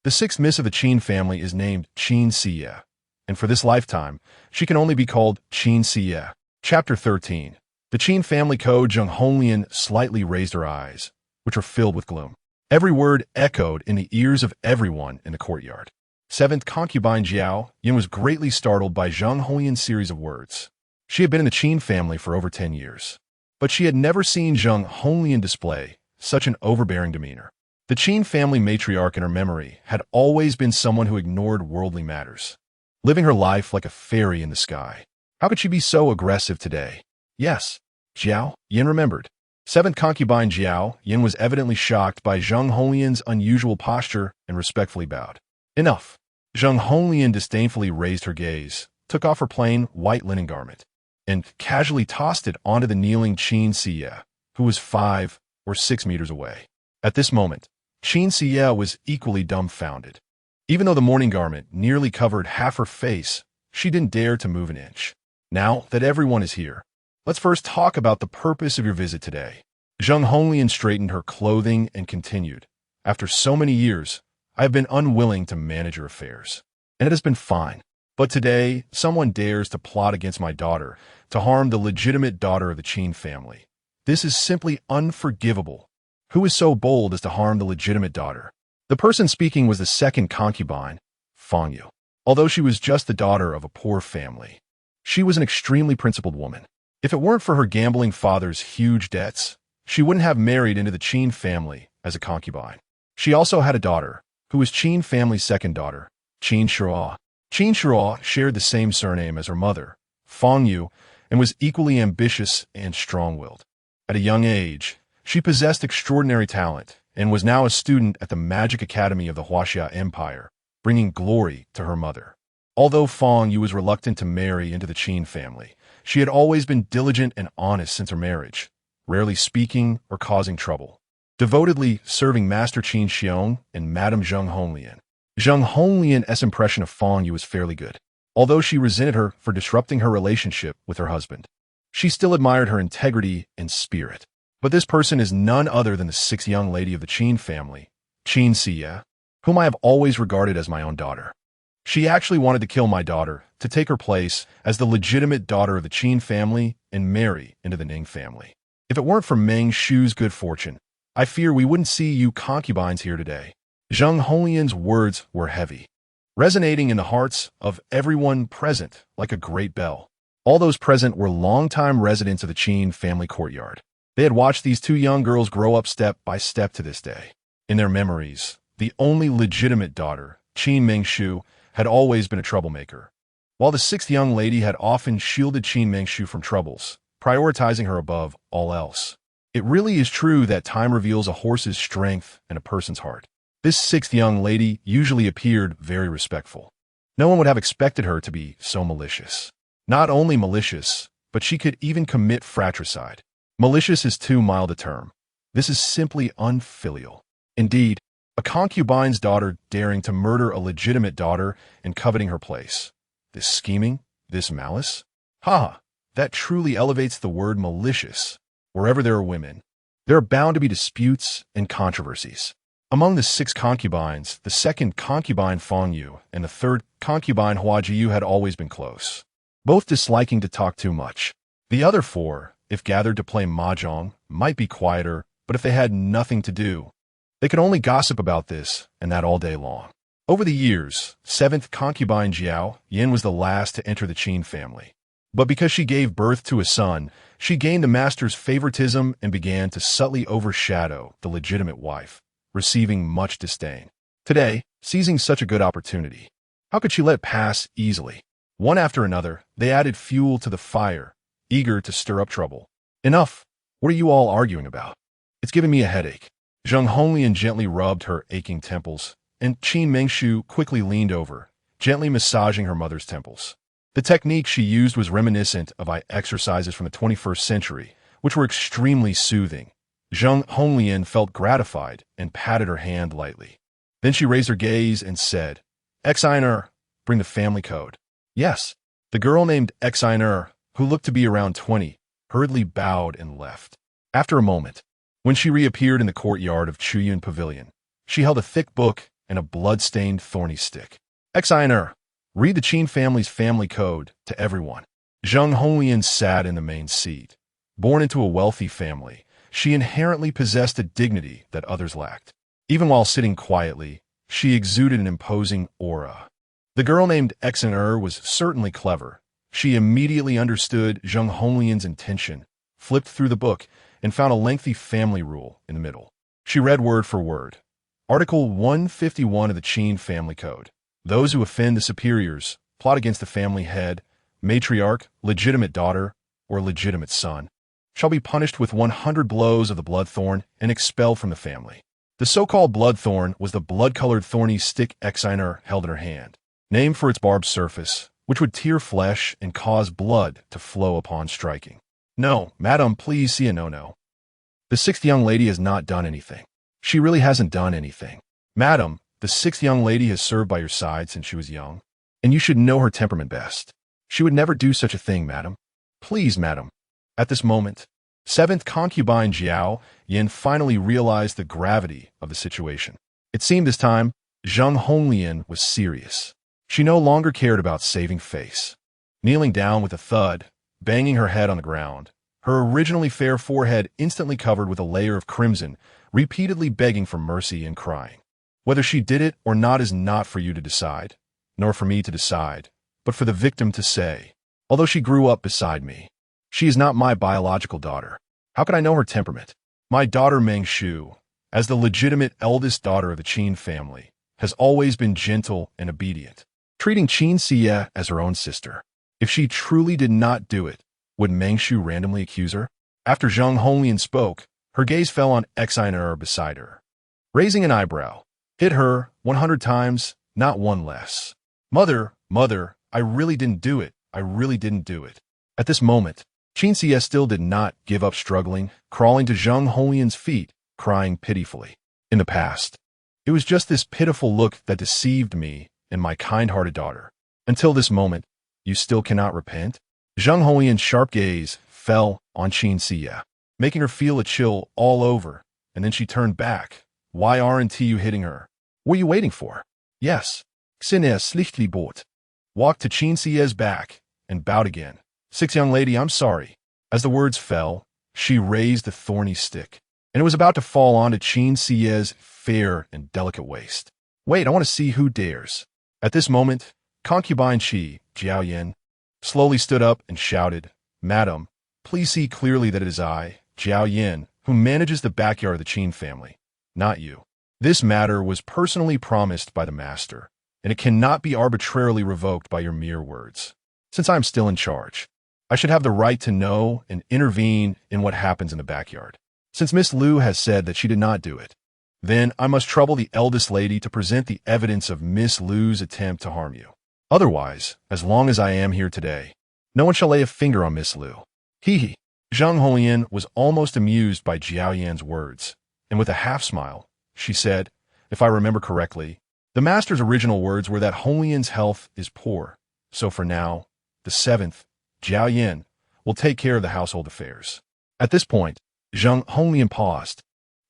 the sixth miss of the Qin family is named Qin Xie, and for this lifetime, she can only be called Qin Xie. Chapter 13. The Qin family code. Zheng Honglian slightly raised her eyes, which were filled with gloom. Every word echoed in the ears of everyone in the courtyard. Seventh concubine Zhao Yan was greatly startled by Zheng Honglian's series of words. She had been in the Qin family for over 10 years, but she had never seen Zheng Honglian display such an overbearing demeanor. The Qin family matriarch in her memory had always been someone who ignored worldly matters, living her life like a fairy in the sky. How could she be so aggressive today? Yes, Zhao Yan remembered. Seventh concubine Zhao Yan was evidently shocked by Zheng Honglian's unusual posture and respectfully bowed. Enough. Zheng Honglian disdainfully raised her gaze, took off her plain white linen garment, and casually tossed it onto the kneeling Qin Xie, who was 5 or 6 meters away. At this moment, Qin Xie was equally dumbfounded. Even though the mourning garment nearly covered half her face, she didn't dare to move an inch. Now that everyone is here, let's first talk about the purpose of your visit today. Zheng Honglian straightened her clothing and continued, "After so many years, I have been unwilling to manage your affairs, and it has been fine. But today, someone dares to plot against my daughter, to harm the legitimate daughter of the Qin family. This is simply unforgivable. Who is so bold as to harm the legitimate daughter?" The person speaking was the second concubine, Fang Yu. Although she was just the daughter of a poor family, she was an extremely principled woman. If it weren't for her gambling father's huge debts, she wouldn't have married into the Qin family as a concubine. She also had a daughter, who was Qin family's second daughter, Qin Shuo. Qin Shuo shared the same surname as her mother, Fang Yu, and was equally ambitious and strong-willed. At a young age, she possessed extraordinary talent and was now a student at the Magic Academy of the Huaxia Empire, bringing glory to her mother. Although Fang Yu was reluctant to marry into the Qin family, she had always been diligent and honest since her marriage, rarely speaking or causing trouble, devotedly serving Master Qin Xiong and Madame Zheng Honglian. Zheng Honglian's impression of Fang Yu was fairly good, although she resented her for disrupting her relationship with her husband. She still admired her integrity and spirit. But this person is none other than the sixth young lady of the Qin family, Qin Xie, whom I have always regarded as my own daughter. She actually wanted to kill my daughter to take her place as the legitimate daughter of the Qin family and marry into the Ning family. If it weren't for Meng Shu's good fortune, I fear we wouldn't see you concubines here today. Zheng Honglian's words were heavy, resonating in the hearts of everyone present like a great bell. All those present were longtime residents of the Qin family courtyard. They had watched these two young girls grow up step by step to this day. In their memories, the only legitimate daughter, Qin Mengshu, had always been a troublemaker, while the sixth young lady had often shielded Qin Mengshu from troubles, prioritizing her above all else. It really is true that time reveals a horse's strength and a person's heart. This sixth young lady usually appeared very respectful. No one would have expected her to be so malicious. Not only malicious, but she could even commit fratricide. Malicious is too mild a term. This is simply unfilial. Indeed, a concubine's daughter daring to murder a legitimate daughter and coveting her place. This scheming, this malice? Ha! That truly elevates the word malicious. Wherever there are women, there are bound to be disputes and controversies. Among the 6 concubines, the second concubine Fang Yu and the third concubine Hua Jiyu had always been close, both disliking to talk too much. The other 4, if gathered to play mahjong, might be quieter, but if they had nothing to do, they could only gossip about this and that all day long. Over the years, 7th concubine Jiao Yin was the last to enter the Qin family. But because she gave birth to a son, she gained the master's favoritism and began to subtly overshadow the legitimate wife, receiving much disdain. Today, seizing such a good opportunity, how could she let it pass easily? One after another, they added fuel to the fire, eager to stir up trouble. Enough! What are you all arguing about? It's giving me a headache. Zheng Honglian gently rubbed her aching temples, and Qin Mengshu quickly leaned over, gently massaging her mother's temples. The technique she used was reminiscent of exercises from the 21st century, which were extremely soothing. Zheng Honglian felt gratified and patted her hand lightly. Then she raised her gaze and said, "Exiner, bring the family code." Yes. The girl named Exiner, who looked to be around 20, hurriedly bowed and left. After a moment, when she reappeared in the courtyard of Chuyun Pavilion, she held a thick book and a blood-stained thorny stick. "Exiner, read the Qin family's family code to everyone." Zheng Honglian sat in the main seat. Born into a wealthy family, she inherently possessed a dignity that others lacked. Even while sitting quietly, she exuded an imposing aura. The girl named Exiner was certainly clever. She immediately understood Zheng Honglian's intention, flipped through the book, and found a lengthy family rule in the middle. She read word for word. Article 151 of the Qin Family Code. Those who offend the superiors, plot against the family head, matriarch, legitimate daughter, or legitimate son, shall be punished with 100 blows of the bloodthorn and expelled from the family. The so-called bloodthorn was the blood-colored thorny stick Exiner held in her hand, named for its barbed surface, which would tear flesh and cause blood to flow upon striking. "No, madam, please see a no-no. The 6th young lady has not done anything. She really hasn't done anything. Madam, the 6th young lady has served by your side since she was young, and you should know her temperament best. She would never do such a thing, madam. Please, madam." At this moment, 7th concubine Jiao Yin finally realized the gravity of the situation. It seemed this time, Zheng Honglian was serious. She no longer cared about saving face. Kneeling down with a thud, banging her head on the ground, her originally fair forehead instantly covered with a layer of crimson, repeatedly begging for mercy and crying. Whether she did it or not is not for you to decide, nor for me to decide, but for the victim to say, although she grew up beside me. She is not my biological daughter. How could I know her temperament? My daughter Mengshu, as the legitimate eldest daughter of the Qin family, has always been gentle and obedient, treating Qin Xie as her own sister. If she truly did not do it, would Mengshu randomly accuse her? After Zheng Honglian spoke, her gaze fell on Exiner beside her. Raising an eyebrow, hit her 100 times, not one less. Mother, I really didn't do it. I really didn't do it." At this moment, Qin Xie still did not give up struggling, crawling to Zheng Honglian's feet, crying pitifully. "In the past, it was just this pitiful look that deceived me and my kind-hearted daughter. Until this moment, you still cannot repent?" Zheng Honglian's sharp gaze fell on Qin Xie, making her feel a chill all over, and then she turned back. "Why aren't you hitting her? What are you waiting for?" "Yes." Xine slichtly bot. Walked to Qin Xie's back and bowed again. "6 young lady, I'm sorry." As the words fell, she raised the thorny stick, and it was about to fall onto Qin Xie's fair and delicate waist. "Wait, I want to see who dares." At this moment, concubine Jiao Yin, slowly stood up and shouted, "Madam, please see clearly that it is I, Jiao Yin, who manages the backyard of the Qin family, not you. This matter was personally promised by the master, and it cannot be arbitrarily revoked by your mere words. Since I am still in charge, I should have the right to know and intervene in what happens in the backyard. Since Miss Liu has said that she did not do it, then I must trouble the eldest lady to present the evidence of Miss Liu's attempt to harm you. Otherwise, as long as I am here today, no one shall lay a finger on Miss Liu." Hee. Zheng Honglian was almost amused by Jiao Yan's words, and with a half-smile, she said, "If I remember correctly, the master's original words were that Honglian's health is poor, so for now, the 7th, Jiao Yin, will take care of the household affairs." At this point, Zheng Honglian paused,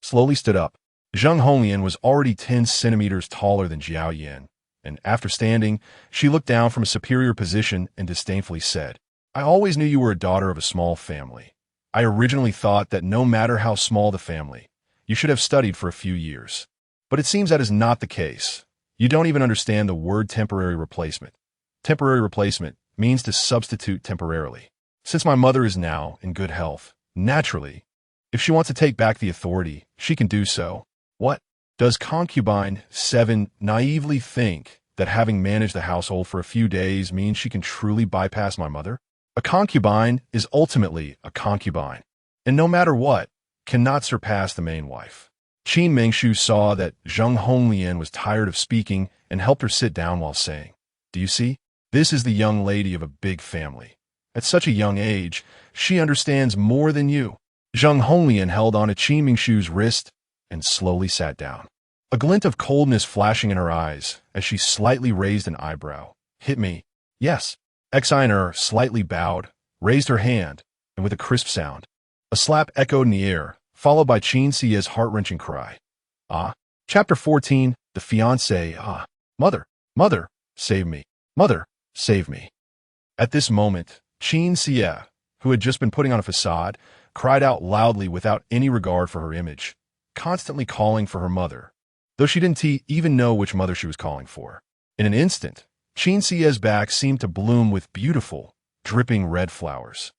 slowly stood up. Zheng Honglian was already 10 centimeters taller than Jiao Yin, and after standing, she looked down from a superior position and disdainfully said, "I always knew you were a daughter of a small family. I originally thought that no matter how small the family, you should have studied for a few years. But it seems that is not the case. You don't even understand the word temporary replacement. Temporary replacement means to substitute temporarily. Since my mother is now in good health, naturally, if she wants to take back the authority, she can do so. What? Does concubine 7 naively think that having managed the household for a few days means she can truly bypass my mother? A concubine is ultimately a concubine, and no matter what, cannot surpass the main wife. Qin Mengshu saw that Zheng Honglian was tired of speaking and helped her sit down while saying, "Do you see? This is the young lady of a big family. At such a young age, she understands more than you." Zheng Honglian held on to Qin Mengshu's wrist and slowly sat down. A glint of coldness flashing in her eyes as she slightly raised an eyebrow. "Hit me." "Yes." Exiner slightly bowed, raised her hand, and with a crisp sound, a slap echoed in the air, followed by Qin Sia's heart-wrenching cry. "Ah." Chapter 14, The Fiancé. "Ah. Mother, mother, save me. Mother, save me." At this moment, Qin Sia, who had just been putting on a facade, cried out loudly without any regard for her image, constantly calling for her mother, though she didn't even know which mother she was calling for. In an instant, Qin Sia's back seemed to bloom with beautiful, dripping red flowers.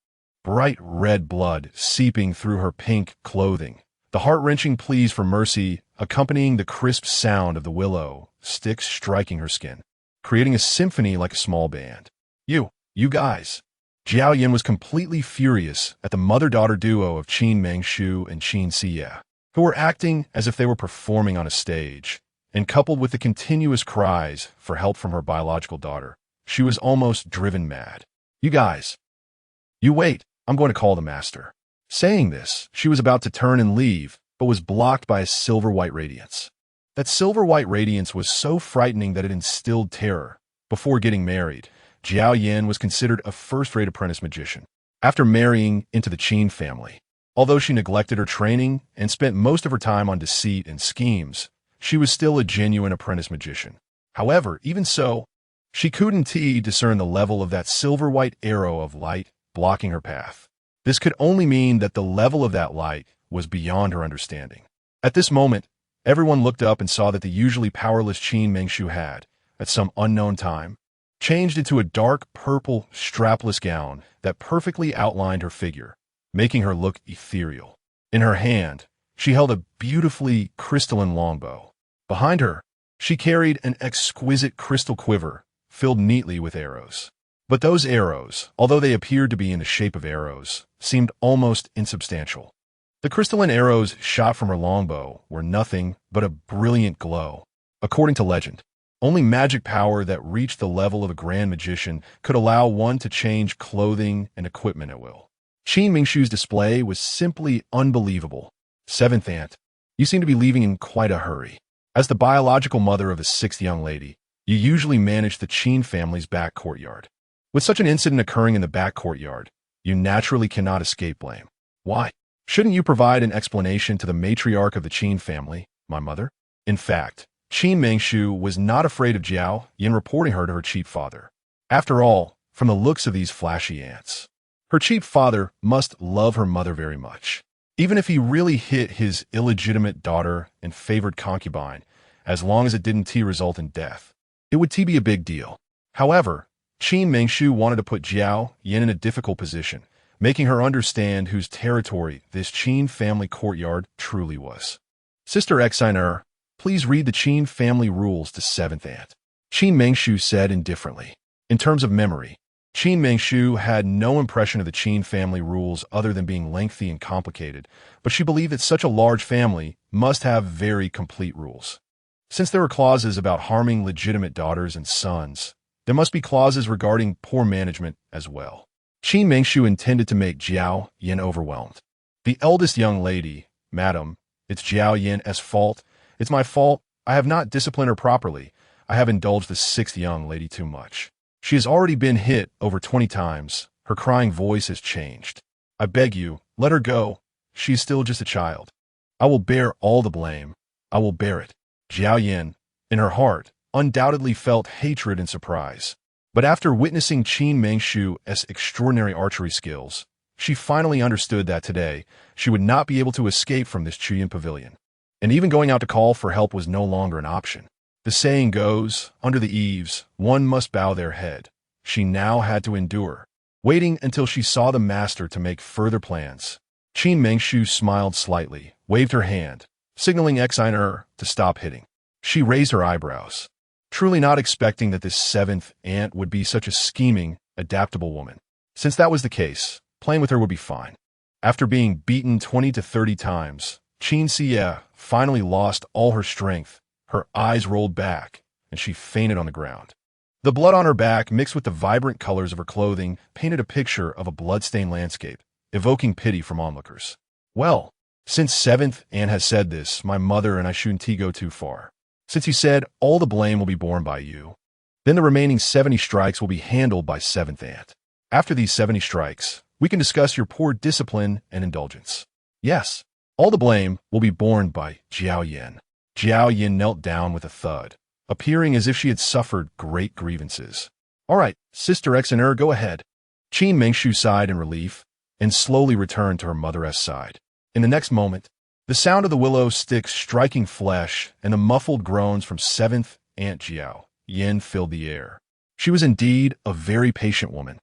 Bright red blood seeping through her pink clothing, the heart-wrenching pleas for mercy accompanying the crisp sound of the willow sticks striking her skin, creating a symphony like a small band. You guys." Jiao Yin was completely furious at the mother-daughter duo of Qin Mengshu and Qin Sia, who were acting as if they were performing on a stage, and coupled with the continuous cries for help from her biological daughter, she was almost driven mad. "You guys. You wait, I'm going to call the master." Saying this, she was about to turn and leave, but was blocked by a silver-white radiance. That silver-white radiance was so frightening that it instilled terror. Before getting married, Jiao Yin was considered a first-rate apprentice magician. After marrying into the Qin family, although she neglected her training and spent most of her time on deceit and schemes, she was still a genuine apprentice magician. However, even so, she couldn't discern the level of that silver-white arrow of light blocking her path. This could only mean that the level of that light was beyond her understanding. At this moment, everyone looked up and saw that the usually powerless Qin Mengshu had, at some unknown time, changed into a dark purple strapless gown that perfectly outlined her figure, making her look ethereal. In her hand, she held a beautifully crystalline longbow. Behind her, she carried an exquisite crystal quiver filled neatly with arrows. But those arrows, although they appeared to be in the shape of arrows, seemed almost insubstantial. The crystalline arrows shot from her longbow were nothing but a brilliant glow. According to legend, only magic power that reached the level of a grand magician could allow one to change clothing and equipment at will. Qin Mengshu's display was simply unbelievable. Seventh aunt, you seem to be leaving in quite a hurry. As the biological mother of a sixth young lady, you usually manage the Qin family's back courtyard. With such an incident occurring in the back courtyard, you naturally cannot escape blame. Why? Shouldn't you provide an explanation to the matriarch of the Qin family, my mother? In fact, Qin Mengshu was not afraid of Jiao Yin reporting her to her cheap father. After all, from the looks of these flashy aunts, her cheap father must love her mother very much. Even if he really hit his illegitimate daughter and favored concubine, as long as it didn't result in death, it would be a big deal. However, Qin Mengshu wanted to put Jiao Yin in a difficult position, making her understand whose territory this Qin family courtyard truly was. Sister Exiner, please read the Qin family rules to seventh aunt. Qin Mengshu said indifferently. In terms of memory, Qin Mengshu had no impression of the Qin family rules other than being lengthy and complicated, but she believed that such a large family must have very complete rules. Since there were clauses about harming legitimate daughters and sons, there must be clauses regarding poor management as well. Qin Mengshu intended to make Jiao Yin overwhelmed. The eldest young lady, Madam, it's Jiao Yin's fault. It's my fault. I have not disciplined her properly. I have indulged the sixth young lady too much. She has already been hit over 20 times. Her crying voice has changed. I beg you, let her go. She is still just a child. I will bear all the blame. I will bear it. Jiao Yin, in her heart, undoubtedly felt hatred and surprise. But after witnessing Qin Mengshu's extraordinary archery skills, She finally understood that today she would not be able to escape from this Chuyan pavilion. And even going out to call for help was no longer an option. The saying goes, under the eaves, one must bow their head. She now had to endure, waiting until she saw the master to make further plans. Qin Mengshu smiled slightly, waved her hand, signaling Xiner to stop hitting. She raised her eyebrows, truly not expecting that this seventh aunt would be such a scheming, adaptable woman. Since that was the case, playing with her would be fine. After being beaten 20 to 30 times, Qin Xie finally lost all her strength. Her eyes rolled back, and she fainted on the ground. The blood on her back, mixed with the vibrant colors of her clothing, painted a picture of a blood-stained landscape, evoking pity from onlookers. Well, since seventh aunt has said this, my mother and I shouldn't go too far. Since you said all the blame will be borne by you, then the remaining 70 strikes will be handled by seventh aunt. After these 70 strikes, we can discuss your poor discipline and indulgence. Yes, all the blame will be borne by Jiao Yin. Jiao Yin knelt down with a thud, appearing as if she had suffered great grievances. All right, Sister Xiner, go ahead. Qin Mengshu sighed in relief and slowly returned to her mother's side. In the next moment, the sound of the willow sticks striking flesh and the muffled groans from seventh Aunt Jiao Yin filled the air. She was indeed a very patient woman.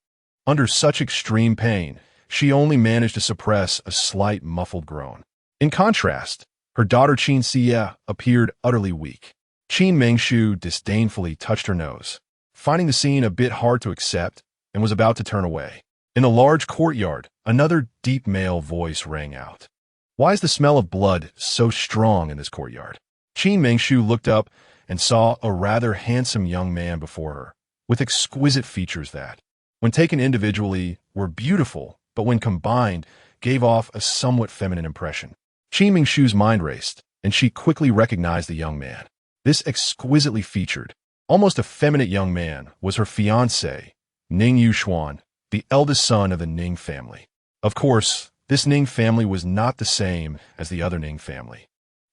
Under such extreme pain, she only managed to suppress a slight muffled groan. In contrast, her daughter Qin Xie appeared utterly weak. Qin Mengshu disdainfully touched her nose, finding the scene a bit hard to accept, and was about to turn away. In the large courtyard, another deep male voice rang out. Why is the smell of blood so strong in this courtyard? Qin Mengshu looked up and saw a rather handsome young man before her, with exquisite features that, when taken individually, were beautiful, but when combined, gave off a somewhat feminine impression. Qin Mengshu's mind raced, and she quickly recognized the young man. This exquisitely featured, almost effeminate young man was her fiancé, Ning Yuan, the eldest son of the Ning family. Of course, this Ning family was not the same as the other Ning family.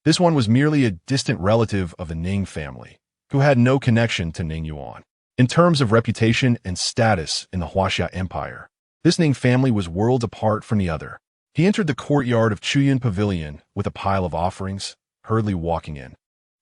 This one was merely a distant relative of the Ning family, who had no connection to Ning Yuan. In terms of reputation and status in the Huaxia Empire, this Ning family was worlds apart from the other. He entered the courtyard of Chuyan Pavilion with a pile of offerings, hurriedly walking in,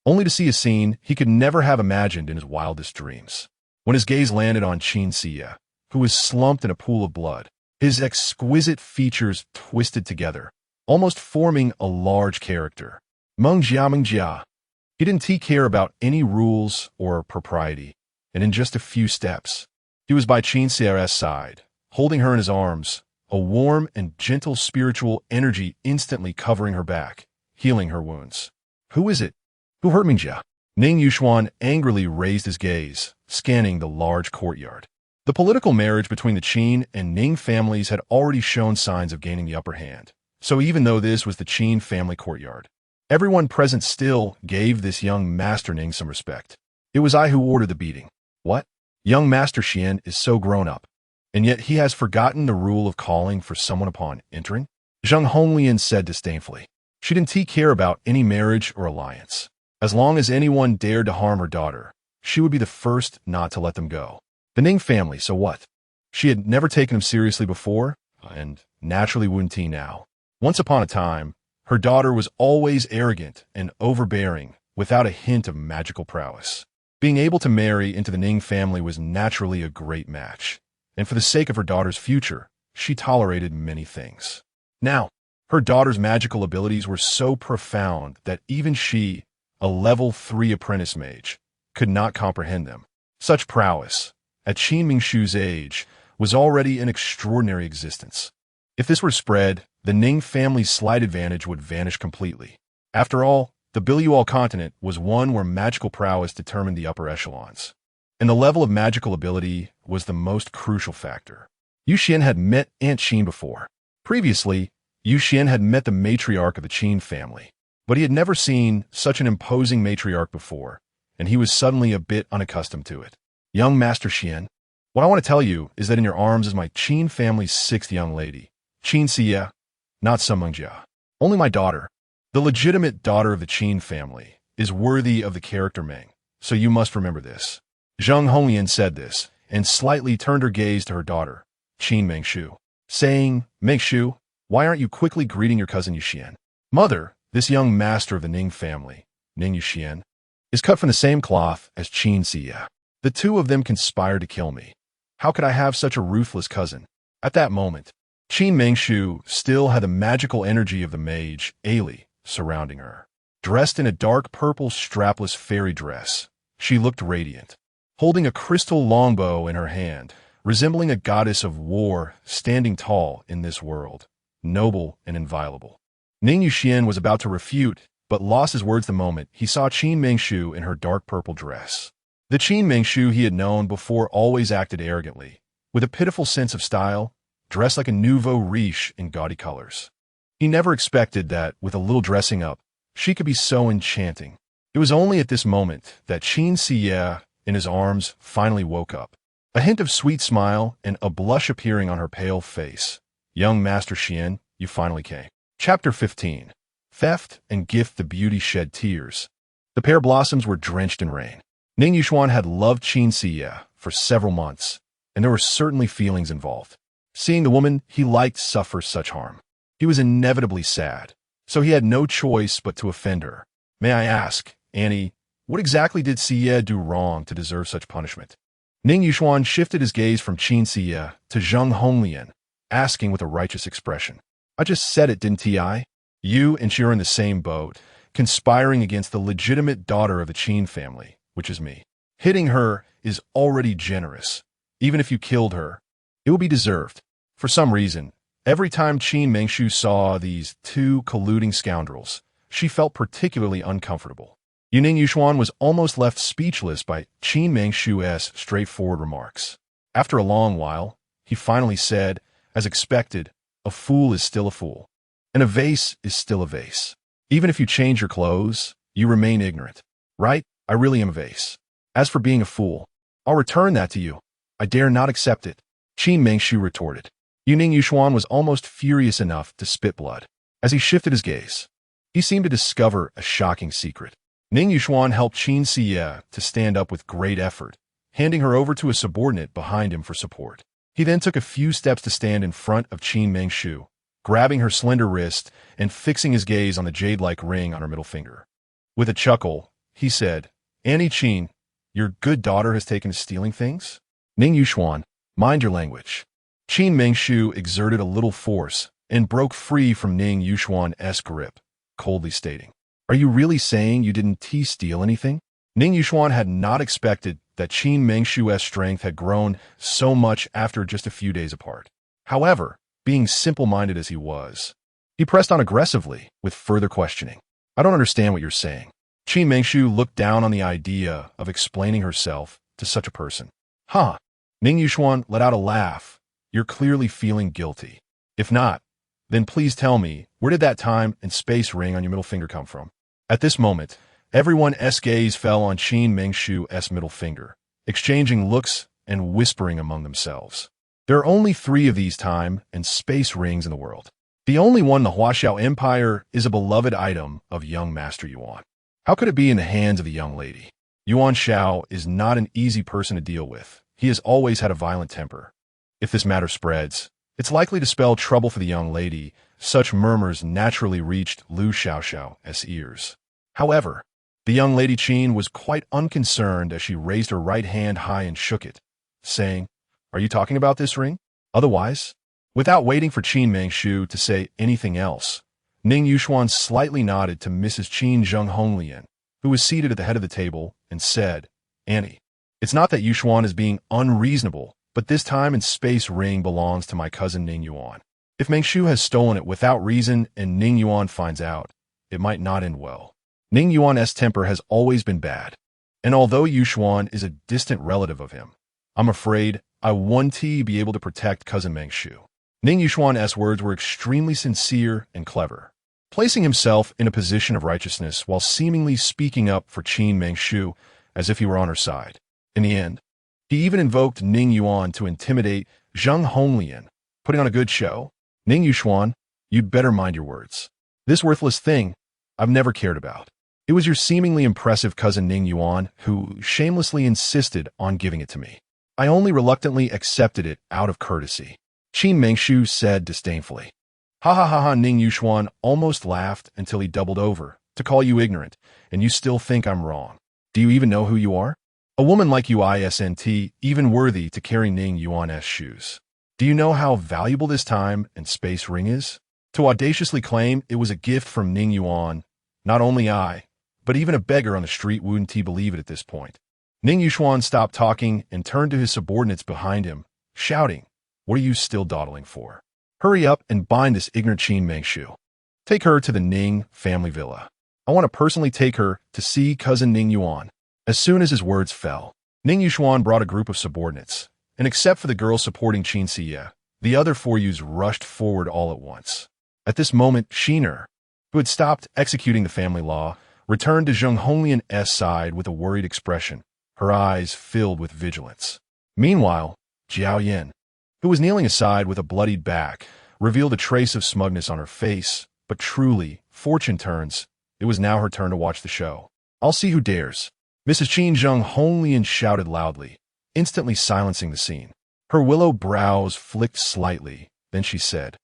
only to see a scene he could never have imagined in his wildest dreams. When his gaze landed on Qin Xie, who was slumped in a pool of blood, his exquisite features twisted together, almost forming a large character. Meng Jia. He didn't care about any rules or propriety, and in just a few steps, he was by Qin Xie's side, holding her in his arms, a warm and gentle spiritual energy instantly covering her back, healing her wounds. Who is it? Who hurt Mingjia? Ning Yuan angrily raised his gaze, scanning the large courtyard. The political marriage between the Qin and Ning families had already shown signs of gaining the upper hand, so even though this was the Qin family courtyard, everyone present still gave this young Master Ning some respect. It was I who ordered the beating. What? Young Master Xian is so grown up, and yet he has forgotten the rule of calling for someone upon entering? Zheng Honglian said disdainfully. She didn't care about any marriage or alliance. As long as anyone dared to harm her daughter, she would be the first not to let them go. The Ning family, so what? She had never taken them seriously before, and naturally wouldn't now. Once upon a time, her daughter was always arrogant and overbearing, without a hint of magical prowess. Being able to marry into the Ning family was naturally a great match, and for the sake of her daughter's future, she tolerated many things. Now, her daughter's magical abilities were so profound that even she, a level 3 apprentice mage, could not comprehend them. Such prowess, at Qin Mengshu's age, was already an extraordinary existence. If this were spread, the Ning family's slight advantage would vanish completely. After all, the Bilual continent was one where magical prowess determined the upper echelons, and the level of magical ability was the most crucial factor. Yu Xian had met Aunt Qin before. Previously, Yu Xian had met the matriarch of the Qin family, but he had never seen such an imposing matriarch before, and he was suddenly a bit unaccustomed to it. Young Master Xian, what I want to tell you is that in your arms is my Qin family's 6th young lady, Qin Xie, not some Mengjia. Only my daughter, the legitimate daughter of the Qin family, is worthy of the character Meng, so you must remember this. Zheng Honglian said this, and slightly turned her gaze to her daughter, Qin Mengshu. saying, "Make Shu, why aren't you quickly greeting your cousin Yuxian? Mother, this young master of the Ning family, Ning Yuxian, is cut from the same cloth as Qin Ziya. The two of them conspired to kill me. How could I have such a ruthless cousin?" At that moment, Qin Mengshu still had the magical energy of the mage, Ailey, surrounding her. Dressed in a dark purple strapless fairy dress, she looked radiant, holding a crystal longbow in her hand, resembling a goddess of war standing tall in this world, noble and inviolable. Ning Yuxian was about to refute, but lost his words the moment he saw Qin Mengshu in her dark purple dress. The Qin Mengshu he had known before always acted arrogantly, with a pitiful sense of style, dressed like a nouveau riche in gaudy colors. He never expected that, with a little dressing up, she could be so enchanting. It was only at this moment that Qin Ziya, in his arms, finally woke up. A hint of sweet smile and a blush appearing on her pale face. "Young Master Xian, you finally came." Chapter 15. Theft and Gift. The beauty shed tears. The pear blossoms were drenched in rain. Ning Yuan had loved Qin Ziya for several months, and there were certainly feelings involved. Seeing the woman he liked suffer such harm, he was inevitably sad, so he had no choice but to offend her. "May I ask, Annie, what exactly did Ziya do wrong to deserve such punishment?" Ning Yuan shifted his gaze from Qin Ziya to Zheng Honglian, asking with a righteous expression. "I just said it, didn't I? You and she are in the same boat, conspiring against the legitimate daughter of the Qin family, which is me. Hitting her is already generous. Even if you killed her, it would be deserved." For some reason, every time Qin Mengshu saw these two colluding scoundrels, she felt particularly uncomfortable. Ning Yuan was almost left speechless by Qin Mengshu's straightforward remarks. After a long while, he finally said, as expected, "A fool is still a fool, and a vase is still a vase. Even if you change your clothes, you remain ignorant. Right? I really am a vase. As for being a fool, I'll return that to you. I dare not accept it," Qin Mengshu retorted. Ning Yuan was almost furious enough to spit blood. As he shifted his gaze, he seemed to discover a shocking secret. Ning Yuan helped Qin Ziya to stand up with great effort, handing her over to a subordinate behind him for support. He then took a few steps to stand in front of Qin Mengshu, grabbing her slender wrist and fixing his gaze on the jade-like ring on her middle finger. With a chuckle, he said, "Annie Qin, your good daughter has taken to stealing things?" "Ning Yuan, mind your language." Qin Mengshu exerted a little force and broke free from Ning Yuan's grip, coldly stating, "Are you really saying you didn't steal anything?" Ning Yuan had not expected that Qin Mengshu's strength had grown so much after just a few days apart. However, being simple-minded as he was, he pressed on aggressively with further questioning. "I don't understand what you're saying." Qin Mengshu looked down on the idea of explaining herself to such a person. "Huh." Ning Yuan let out a laugh. "You're clearly feeling guilty. If not, then please tell me, where did that time and space ring on your middle finger come from?" At this moment, everyone's gaze fell on Qin Mengshu's middle finger, exchanging looks and whispering among themselves. There are only 3 of these time and space rings in the world. The only one in the Huaxiao Empire is a beloved item of young Master Yuan. How could it be in the hands of the young lady? Yuan Shao is not an easy person to deal with. He has always had a violent temper. If this matter spreads, it's likely to spell trouble for the young lady. Such murmurs naturally reached Lu Xiaoxiao's ears. However, the young lady Qin was quite unconcerned as she raised her right hand high and shook it, saying, "Are you talking about this ring? Otherwise?" Without waiting for Qin Mengshu to say anything else, Ning Yuan slightly nodded to Mrs. Qin Zheng Honglian, who was seated at the head of the table, and said, "Annie, it's not that Yuan is being unreasonable, but this time and space ring belongs to my cousin Ning Yuan. If Mengshu has stolen it without reason and Ning Yuan finds out, it might not end well. Ning Yuan's temper has always been bad, and although Yuan is a distant relative of him, I'm afraid I won't be able to protect cousin Mengshu." Ning Yuan's words were extremely sincere and clever, placing himself in a position of righteousness while seemingly speaking up for Qin Mengshu as if he were on her side. In the end, he even invoked Ning Yuan to intimidate Zheng Honglian, putting on a good show. "Ning Yuan, you'd better mind your words. This worthless thing I've never cared about. It was your seemingly impressive cousin Ning Yuan who shamelessly insisted on giving it to me. I only reluctantly accepted it out of courtesy. Qin Mengshu said disdainfully. Ha ha ha ha, Ning Yuan almost laughed until he doubled over. To call you ignorant, and you still think I'm wrong. Do you even know who you are? A woman like you isn't even worthy to carry Ning Yuan's shoes. Do you know how valuable this time and space ring is? To audaciously claim it was a gift from Ning Yuan, not only I, but even a beggar on the street wouldn't believe it at this point. Ning Yuan stopped talking and turned to his subordinates behind him, shouting, "What are you still dawdling for? Hurry up and bind this ignorant Qin Mengshu. Take her to the Ning family villa. I want to personally take her to see cousin Ning Yuan." As soon as his words fell, Ning Yuan brought a group of subordinates, and except for the girl supporting Qin Siya, the other four youths rushed forward all at once. At this moment, Shiner, who had stopped executing the family law, returned to Zheng Honglian's side with a worried expression, her eyes filled with vigilance. Meanwhile, Jiao Yin, who was kneeling aside with a bloodied back, revealed a trace of smugness on her face, but truly, fortune turns, it was now her turn to watch the show. "I'll see who dares." Mrs. Qin Zheng Honglian shouted loudly, instantly silencing the scene. Her willow brows flicked slightly, then she said,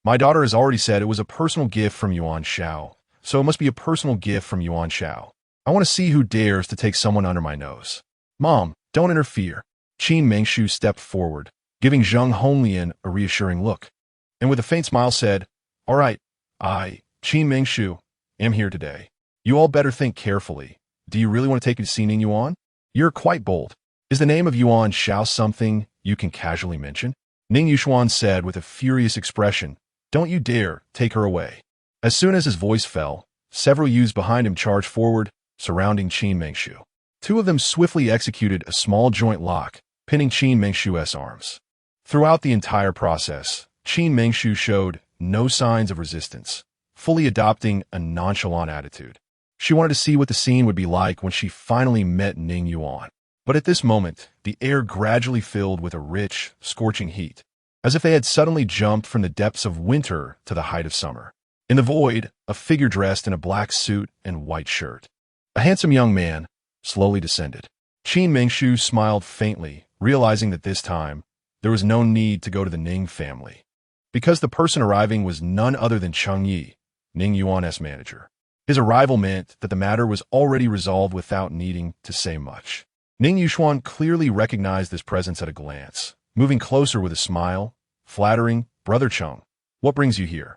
"My daughter has already said it was a personal gift from Yuan Shao, so it must be a personal gift from Yuan Shao. I want to see who dares to take someone under my nose." "Mom, don't interfere." Qin Mengshu stepped forward, giving Zheng Honglian a reassuring look, and with a faint smile said, "All right, I, Qin Mengshu, am here today. You all better think carefully. Do you really want to take me to see Ning Yuan? You're quite bold. Is the name of Yuan Shao something you can casually mention?" Ning Yuan said with a furious expression, "Don't you dare take her away." As soon as his voice fell, several youths behind him charged forward, surrounding Qin Mengshu. Two of them swiftly executed a small joint lock, pinning Qin Mengshu's arms. Throughout the entire process, Qin Mengshu showed no signs of resistance, fully adopting a nonchalant attitude. She wanted to see what the scene would be like when she finally met Ning Yuan. But at this moment, the air gradually filled with a rich, scorching heat, as if they had suddenly jumped from the depths of winter to the height of summer. In the void, a figure dressed in a black suit and white shirt, a handsome young man, slowly descended. Qin Mengshu smiled faintly, realizing that this time, there was no need to go to the Ning family, because the person arriving was none other than Cheng Yi, Ning Yuan's manager. His arrival meant that the matter was already resolved without needing to say much. Ning Yuan clearly recognized this presence at a glance, moving closer with a smile, flattering, "Brother Cheng, what brings you here?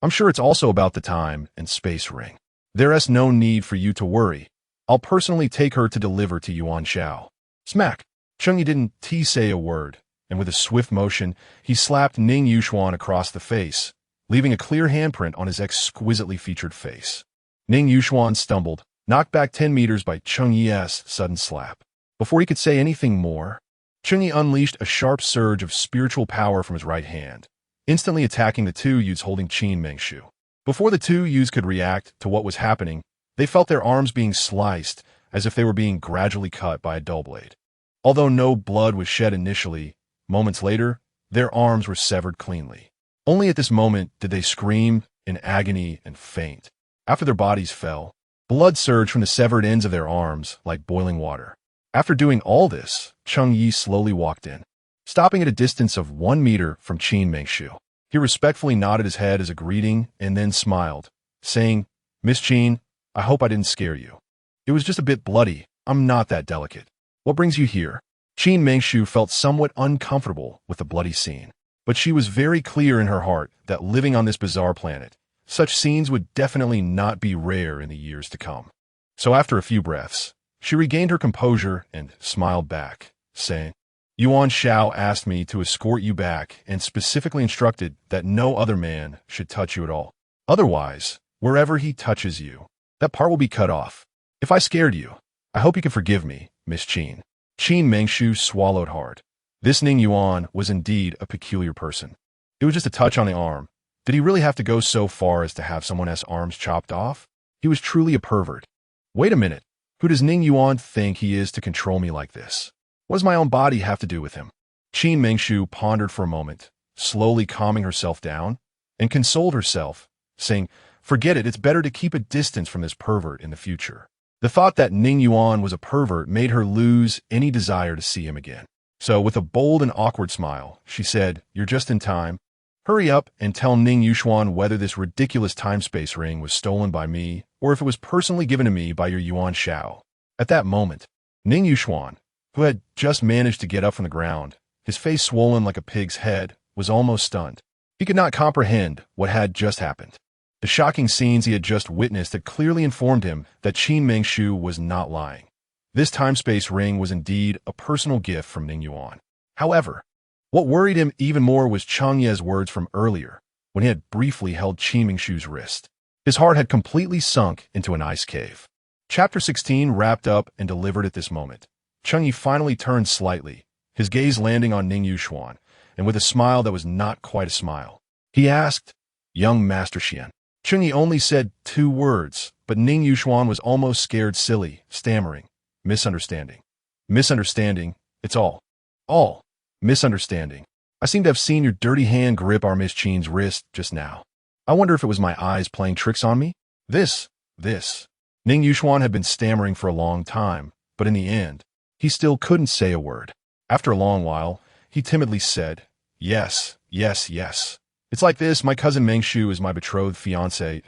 I'm sure it's also about the time and space ring. There's no need for you to worry. I'll personally take her to deliver to Yuan Shao." Smack! Cheng Yi didn't say a word, and with a swift motion, he slapped Ning Yuan across the face, leaving a clear handprint on his exquisitely featured face. Ning Yuan stumbled, knocked back 10 meters by Cheng Yi's sudden slap. Before he could say anything more, Cheng Yi unleashed a sharp surge of spiritual power from his right hand, instantly attacking the two youths holding Qin Mengshu. Before the two youths could react to what was happening, they felt their arms being sliced as if they were being gradually cut by a dull blade. Although no blood was shed initially, moments later, their arms were severed cleanly. Only at this moment did they scream in agony and faint. After their bodies fell, blood surged from the severed ends of their arms like boiling water. After doing all this, Cheng Yi slowly walked in, stopping at a distance of 1 meter from Qin Mengshu. He respectfully nodded his head as a greeting and then smiled, saying, "Miss Qin, I hope I didn't scare you. It was just a bit bloody. I'm not that delicate. What brings you here?" Qin Mengshu felt somewhat uncomfortable with the bloody scene, but she was very clear in her heart that living on this bizarre planet, such scenes would definitely not be rare in the years to come. So after a few breaths, she regained her composure and smiled back, saying, "Yuan Shao asked me to escort you back and specifically instructed that no other man should touch you at all. Otherwise, wherever he touches you, that part will be cut off. If I scared you, I hope you can forgive me, Miss Qin." Qin Mengshu swallowed hard. This Ning Yuan was indeed a peculiar person. It was just a touch on the arm. Did he really have to go so far as to have someone's arms chopped off? He was truly a pervert. Wait a minute. Who does Ning Yuan think he is to control me like this? What does my own body have to do with him? Qin Mengshu pondered for a moment, slowly calming herself down, and consoled herself, saying, "Forget it, it's better to keep a distance from this pervert in the future." The thought that Ning Yuan was a pervert made her lose any desire to see him again. So, with a bold and awkward smile, she said, "You're just in time. Hurry up and tell Ning Yuan whether this ridiculous time-space ring was stolen by me or if it was personally given to me by your Yuan Shao." At that moment, Ning Yuan, who had just managed to get up from the ground, his face swollen like a pig's head, was almost stunned. He could not comprehend what had just happened. The shocking scenes he had just witnessed had clearly informed him that Qin Mengshu was not lying. This time-space ring was indeed a personal gift from Ning Yuan. However, what worried him even more was Chang Ye's words from earlier, when he had briefly held Qin Mengshu's wrist. His heart had completely sunk into an ice cave. Chapter 16 wrapped up and delivered at this moment. Cheng Yi finally turned slightly, his gaze landing on Ning Yuan, and with a smile that was not quite a smile. He asked, "Young Master Xian." Cheng Yi only said 2 words, but Ning Yuan was almost scared silly, stammering, "Misunderstanding. Misunderstanding, it's all. All. Misunderstanding. I seem to have seen your dirty hand grip our Miss Qin's wrist just now. I wonder if it was my eyes playing tricks on me?" This. Ning Yuan had been stammering for a long time, but in the end, he still couldn't say a word. After a long while, he timidly said, Yes. It's like this, my cousin Mengshu is my betrothed fiancé.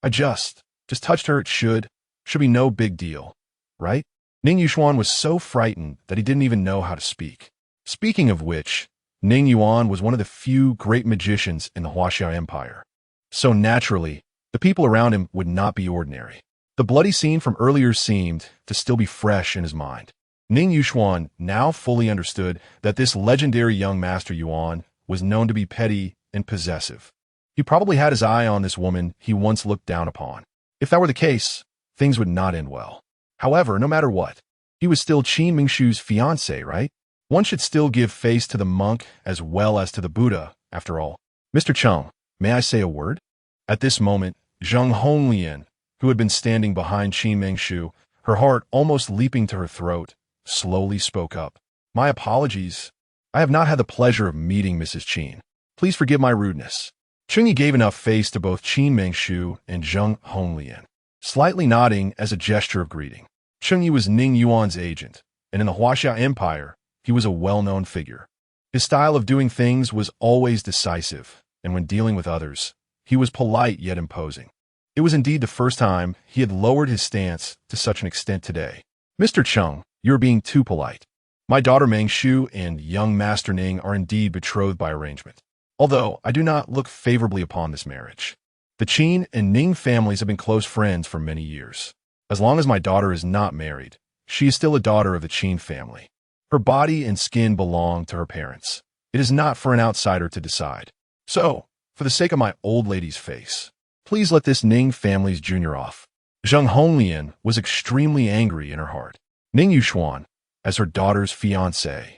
I just touched her, it should be no big deal, right? Ning Yuan was so frightened that he didn't even know how to speak. Speaking of which, Ning Yuan was one of the few great magicians in the Huaxia Empire. So naturally, the people around him would not be ordinary. The bloody scene from earlier seemed to still be fresh in his mind. Ning Yuan now fully understood that this legendary young Master Yuan was known to be petty and possessive. He probably had his eye on this woman he once looked down upon. If that were the case, things would not end well. However, no matter what, he was still Qin Mengshu's fiancé, right? One should still give face to the monk as well as to the Buddha, after all. "Mr. Cheng, may I say a word?" At this moment, Zheng Honglian, who had been standing behind Qin Mengshu, her heart almost leaping to her throat, slowly spoke up. "My apologies. I have not had the pleasure of meeting Mrs. Qin. Please forgive my rudeness." Cheng Yi gave enough face to both Qin Mengshu and Zheng Honglian, slightly nodding as a gesture of greeting. Cheng Yi was Ning Yuan's agent, and in the Huaxia Empire, he was a well-known figure. His style of doing things was always decisive, and when dealing with others, he was polite yet imposing. It was indeed the first time he had lowered his stance to such an extent today. "Mr. Cheng, you're being too polite. My daughter Mengshu and young Master Ning are indeed betrothed by arrangement, although I do not look favorably upon this marriage. The Qin and Ning families have been close friends for many years. As long as my daughter is not married, she is still a daughter of the Qin family. Her body and skin belong to her parents. It is not for an outsider to decide. So, for the sake of my old lady's face, please let this Ning family's junior off." Zheng Honglian was extremely angry in her heart. Ning Yuan, as her daughter's fiancé,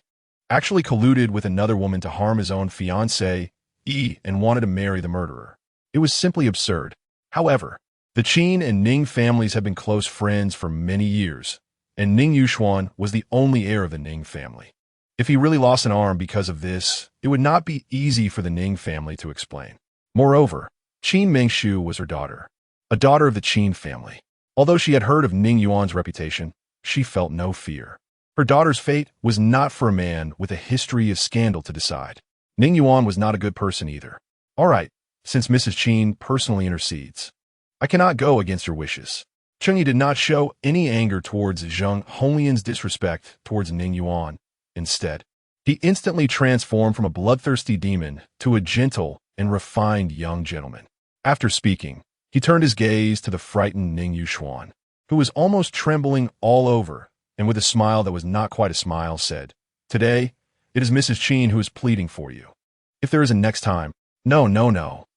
actually colluded with another woman to harm his own fiancé, and wanted to marry the murderer. It was simply absurd. However, the Qin and Ning families had been close friends for many years, and Ning Yuan was the only heir of the Ning family. If he really lost an arm because of this, it would not be easy for the Ning family to explain. Moreover, Qin Mengshu was her daughter, a daughter of the Qin family. Although she had heard of Ning Yuan's reputation, she felt no fear. Her daughter's fate was not for a man with a history of scandal to decide. Ning Yuan was not a good person either. "All right, since Mrs. Qin personally intercedes, I cannot go against your wishes." Cheng Yi did not show any anger towards Zheng Honglian's disrespect towards Ning Yuan. Instead, he instantly transformed from a bloodthirsty demon to a gentle and refined young gentleman. After speaking, he turned his gaze to the frightened Ning Yuan, who was almost trembling all over, and with a smile that was not quite a smile, said, "Today, it is Mrs. Qin who is pleading for you. If there is a next time—" No.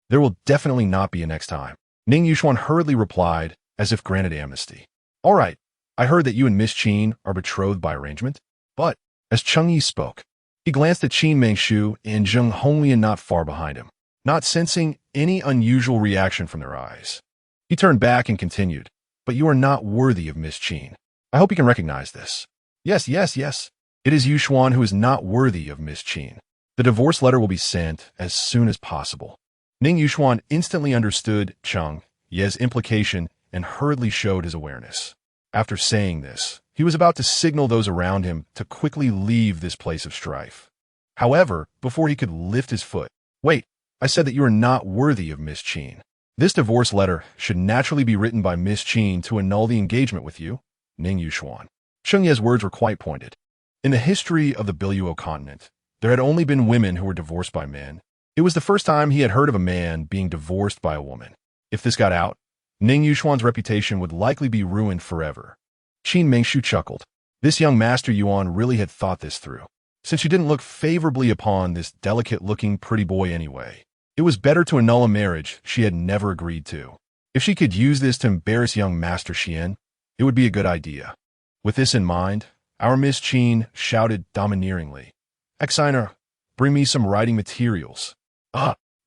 There will definitely not be a next time," Ning Yuan hurriedly replied, as if granted amnesty. "All right, I heard that you and Miss Qin are betrothed by arrangement." But, as Cheng Yi spoke, he glanced at Qin Mengshu and Zheng Honglian not far behind him, not sensing any unusual reaction from their eyes. He turned back and continued, "But you are not worthy of Miss Qin. I hope you can recognize this." Yes. It is Yuan who is not worthy of Miss Qin. The divorce letter will be sent as soon as possible." Ning Yuan instantly understood Cheng Ye's implication and hurriedly showed his awareness. After saying this, he was about to signal those around him to quickly leave this place of strife. However, before he could lift his foot, "Wait, I said that you are not worthy of Miss Qin. This divorce letter should naturally be written by Miss Qin to annul the engagement with you, Ning Yuan." Cheng Ye's words were quite pointed. In the history of the Biluo continent, there had only been women who were divorced by men. It was the first time he had heard of a man being divorced by a woman. If this got out, Ning Yuan's reputation would likely be ruined forever. Qin Mengshu chuckled. This young Master Yuan really had thought this through. Since she didn't look favorably upon this delicate-looking pretty boy anyway, it was better to annul a marriage she had never agreed to. If she could use this to embarrass young Master Xian, it would be a good idea. With this in mind, our Miss Qin shouted domineeringly, "Exiner, bring me some writing materials."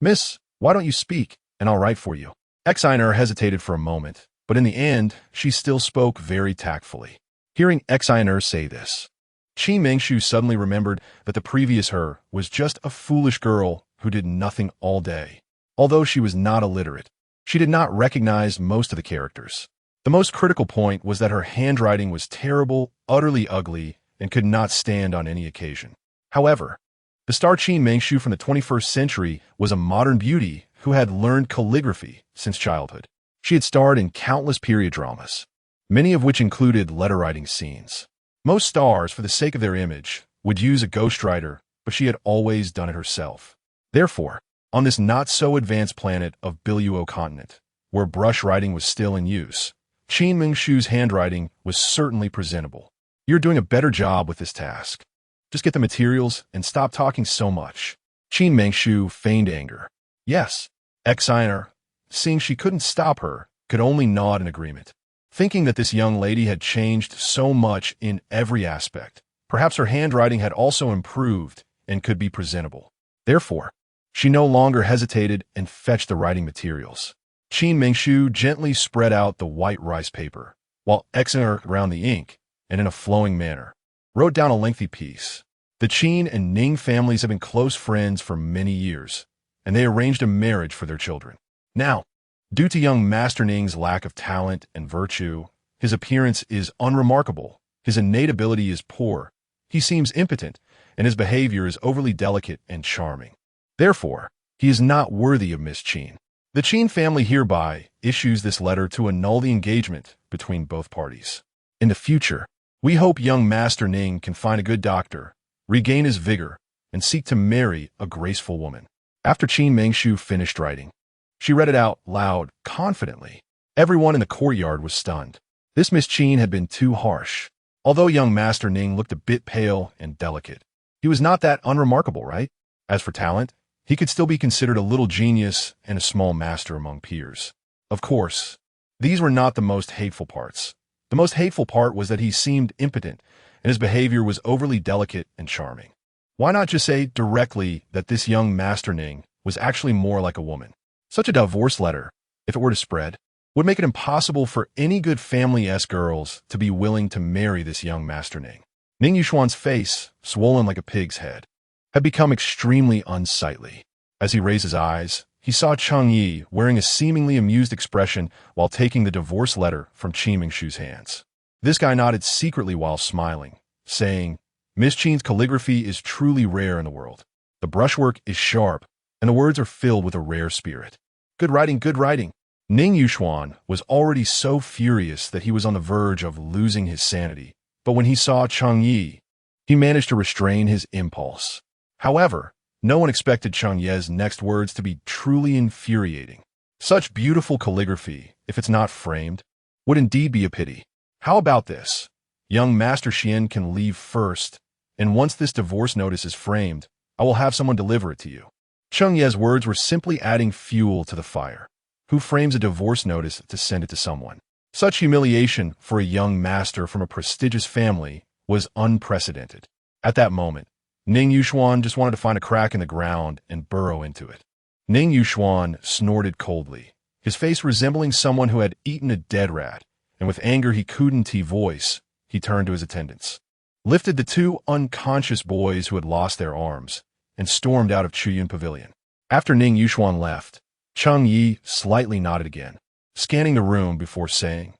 Miss, why don't you speak, and I'll write for you." Exiner hesitated for a moment, but in the end, she still spoke very tactfully. Hearing Exiner say this, Qin Mengshu suddenly remembered that the previous her was just a foolish girl who did nothing all day. Although she was not illiterate, she did not recognize most of the characters. The most critical point was that her handwriting was terrible, utterly ugly, and could not stand on any occasion. However, the star Qin Mengshu from the 21st century was a modern beauty who had learned calligraphy since childhood. She had starred in countless period dramas, many of which included letter-writing scenes. Most stars, for the sake of their image, would use a ghostwriter, but she had always done it herself. Therefore, on this not-so-advanced planet of Biluo continent, where brush writing was still in use, Qin Mengshu's handwriting was certainly presentable. "You're doing a better job with this task. Just get the materials and stop talking so much." Qin Mengshu feigned anger. "Yes." Exiner, seeing she couldn't stop her, could only nod in agreement. Thinking that this young lady had changed so much in every aspect, perhaps her handwriting had also improved and could be presentable. Therefore, she no longer hesitated and fetched the writing materials. Qin Mengshu gently spread out the white rice paper, while Exiner around the ink, and in a flowing manner, wrote down a lengthy piece. The Qin and Ning families have been close friends for many years, and they arranged a marriage for their children. Now, due to young Master Ning's lack of talent and virtue, his appearance is unremarkable, his innate ability is poor, he seems impotent, and his behavior is overly delicate and charming. Therefore, he is not worthy of Miss Qin. The Qin family hereby issues this letter to annul the engagement between both parties. In the future, we hope young Master Ning can find a good doctor, regain his vigor, and seek to marry a graceful woman. After Qin Mengshu finished writing, she read it out loud, confidently. Everyone in the courtyard was stunned. This Miss Qin had been too harsh. Although young Master Ning looked a bit pale and delicate, he was not that unremarkable, right? As for talent, he could still be considered a little genius and a small master among peers. Of course, these were not the most hateful parts. The most hateful part was that he seemed impotent, and his behavior was overly delicate and charming. Why not just say directly that this young Master Ning was actually more like a woman? Such a divorce letter, if it were to spread, would make it impossible for any good family-esque girls to be willing to marry this young Master Ning. Ning Yuan's face, swollen like a pig's head, had become extremely unsightly. As he raised his eyes, he saw Cheng Yi wearing a seemingly amused expression while taking the divorce letter from Qin Mengshu's hands. This guy nodded secretly while smiling, saying, "Miss Qin's calligraphy is truly rare in the world. The brushwork is sharp, and the words are filled with a rare spirit. Good writing, good writing." Ning Yuan was already so furious that he was on the verge of losing his sanity, but when he saw Cheng Yi, he managed to restrain his impulse. However, no one expected Cheng Ye's next words to be truly infuriating. Such beautiful calligraphy, if it's not framed, would indeed be a pity. How about this? Young Master Xian can leave first, and once this divorce notice is framed, I will have someone deliver it to you. Cheng Ye's words were simply adding fuel to the fire. Who frames a divorce notice to send it to someone? Such humiliation for a young master from a prestigious family was unprecedented. At that moment, Ning Yuan just wanted to find a crack in the ground and burrow into it. Ning Yuan snorted coldly, his face resembling someone who had eaten a dead rat, and with anger he couldn't voice, he turned to his attendants, lifted the two unconscious boys who had lost their arms, and stormed out of Chuyun Pavilion. After Ning Yuan left, Cheng Yi slightly nodded again, scanning the room before saying,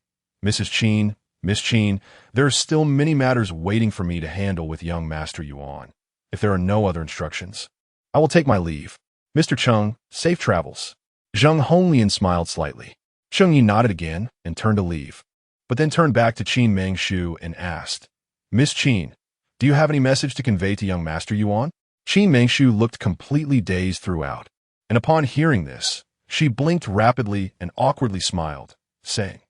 "Mrs. Qin, Miss Qin, there are still many matters waiting for me to handle with young Master Yuan. If there are no other instructions, I will take my leave. Mr. Cheng, safe travels. Zheng Honglian smiled slightly. Cheng Yi nodded again and turned to leave, but then turned back to Qin Mengshu and asked, Miss Qin, do you have any message to convey to young Master Yuan? Qin Mengshu looked completely dazed throughout, and upon hearing this, she blinked rapidly and awkwardly smiled, saying,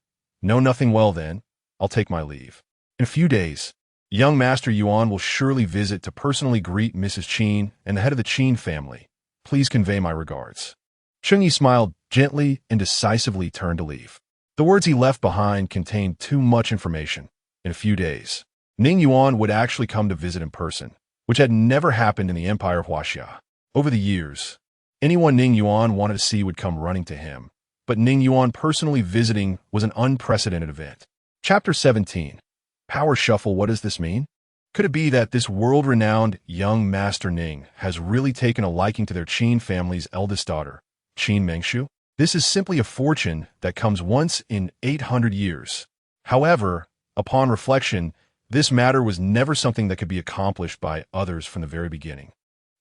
No, nothing. Well then, I'll take my leave. In a few days, young Master Yuan will surely visit to personally greet Mrs. Qin and the head of the Qin family. Please convey my regards. Cheng Yi smiled gently and decisively turned to leave. The words he left behind contained too much information. In a few days, Ning Yuan would actually come to visit in person, which had never happened in the Empire of Huaxia. Over the years, anyone Ning Yuan wanted to see would come running to him, but Ning Yuan personally visiting was an unprecedented event. Chapter 17. Power Shuffle. What does this mean? Could it be that this world-renowned young Master Ning has really taken a liking to their Qin family's eldest daughter, Qin Mengshu? This is simply a fortune that comes once in 800 years. However, upon reflection, this matter was never something that could be accomplished by others from the very beginning.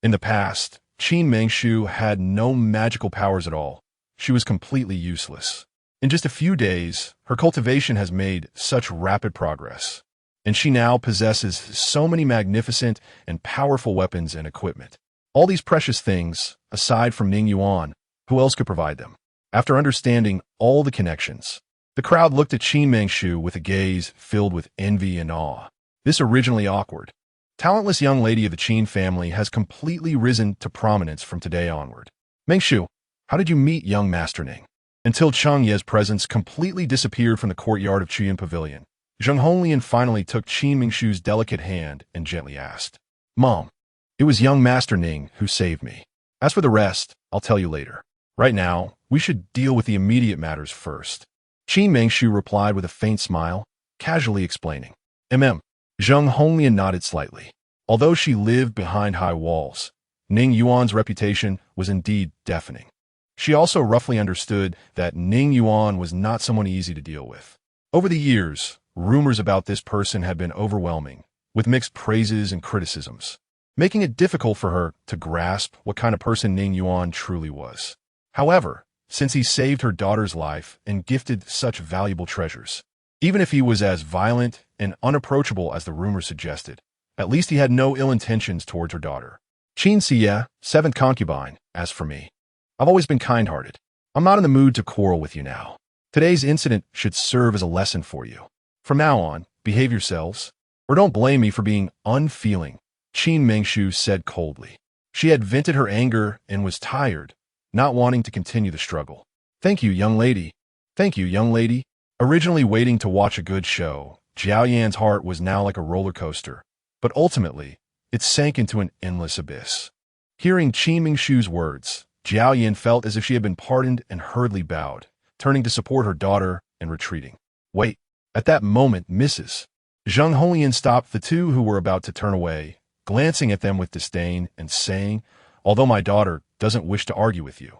In the past, Qin Mengshu had no magical powers at all. She was completely useless. In just a few days, her cultivation has made such rapid progress, and she now possesses so many magnificent and powerful weapons and equipment. All these precious things, aside from Ning Yuan, who else could provide them? After understanding all the connections, the crowd looked at Qin Mengshu with a gaze filled with envy and awe. This originally awkward, talentless young lady of the Qin family has completely risen to prominence from today onward. Mengshu, how did you meet young Master Ning? Until Cheng Ye's presence completely disappeared from the courtyard of Chuyan Pavilion, Zheng Honglian finally took Qin Mengshu's delicate hand and gently asked, Mom, it was young Master Ning who saved me. As for the rest, I'll tell you later. Right now, we should deal with the immediate matters first. Qin Mengshu replied with a faint smile, casually explaining. Zheng Honglian nodded slightly. Although she lived behind high walls, Ning Yuan's reputation was indeed deafening. She also roughly understood that Ning Yuan was not someone easy to deal with. Over the years, rumors about this person had been overwhelming, with mixed praises and criticisms, making it difficult for her to grasp what kind of person Ning Yuan truly was. However, since he saved her daughter's life and gifted such valuable treasures, even if he was as violent and unapproachable as the rumors suggested, at least he had no ill intentions towards her daughter. Qin Siye, 7th concubine. As for me, I've always been kind-hearted. I'm not in the mood to quarrel with you now. Today's incident should serve as a lesson for you. From now on, behave yourselves, or don't blame me for being unfeeling, Qin Mengshu said coldly. She had vented her anger and was tired, not wanting to continue the struggle. Thank you, young lady. Thank you, young lady. Originally waiting to watch a good show, Jiao Yan's heart was now like a roller coaster, but ultimately, it sank into an endless abyss. Hearing Qin Mengshu's words, Jiao Yan felt as if she had been pardoned and hurriedly bowed, turning to support her daughter and retreating. Wait. At that moment, Mrs. Zheng Honglian stopped the two who were about to turn away, glancing at them with disdain and saying, Although my daughter doesn't wish to argue with you,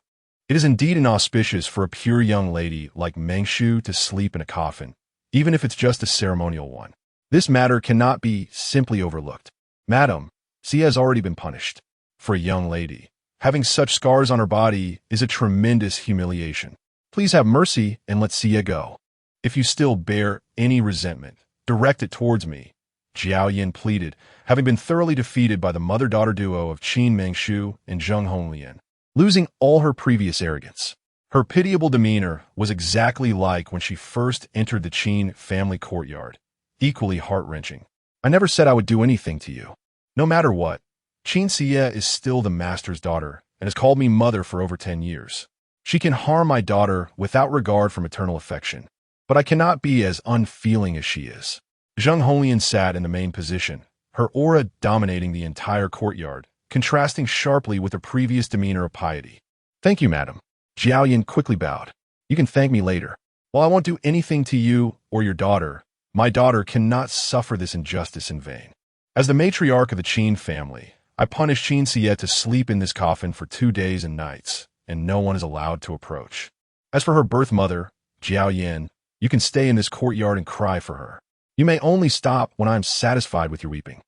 it is indeed inauspicious for a pure young lady like Mengshu to sleep in a coffin, even if it's just a ceremonial one. This matter cannot be simply overlooked. Madam, Sia has already been punished. For a young lady, having such scars on her body is a tremendous humiliation. Please have mercy and let Sia go. If you still bear any resentment, direct it towards me, Jiao Yan pleaded, having been thoroughly defeated by the mother-daughter duo of Qin Mengshu and Zheng Honglian, losing all her previous arrogance. Her pitiable demeanor was exactly like when she first entered the Qin family courtyard, equally heart-wrenching. I never said I would do anything to you. No matter what, Qin Siye is still the master's daughter and has called me mother for over 10 years. She can harm my daughter without regard for maternal affection, but I cannot be as unfeeling as she is. Zheng Honglian sat in the main position, her aura dominating the entire courtyard, contrasting sharply with her previous demeanor of piety. Thank you, madam. Jiao Yan quickly bowed. You can thank me later. While I won't do anything to you or your daughter, my daughter cannot suffer this injustice in vain. As the matriarch of the Qin family, I punish Qin Siye to sleep in this coffin for 2 days and nights, and no one is allowed to approach. As for her birth mother, Jiao Yan, You can stay in this courtyard and cry for her. You may only stop when I am satisfied with your weeping."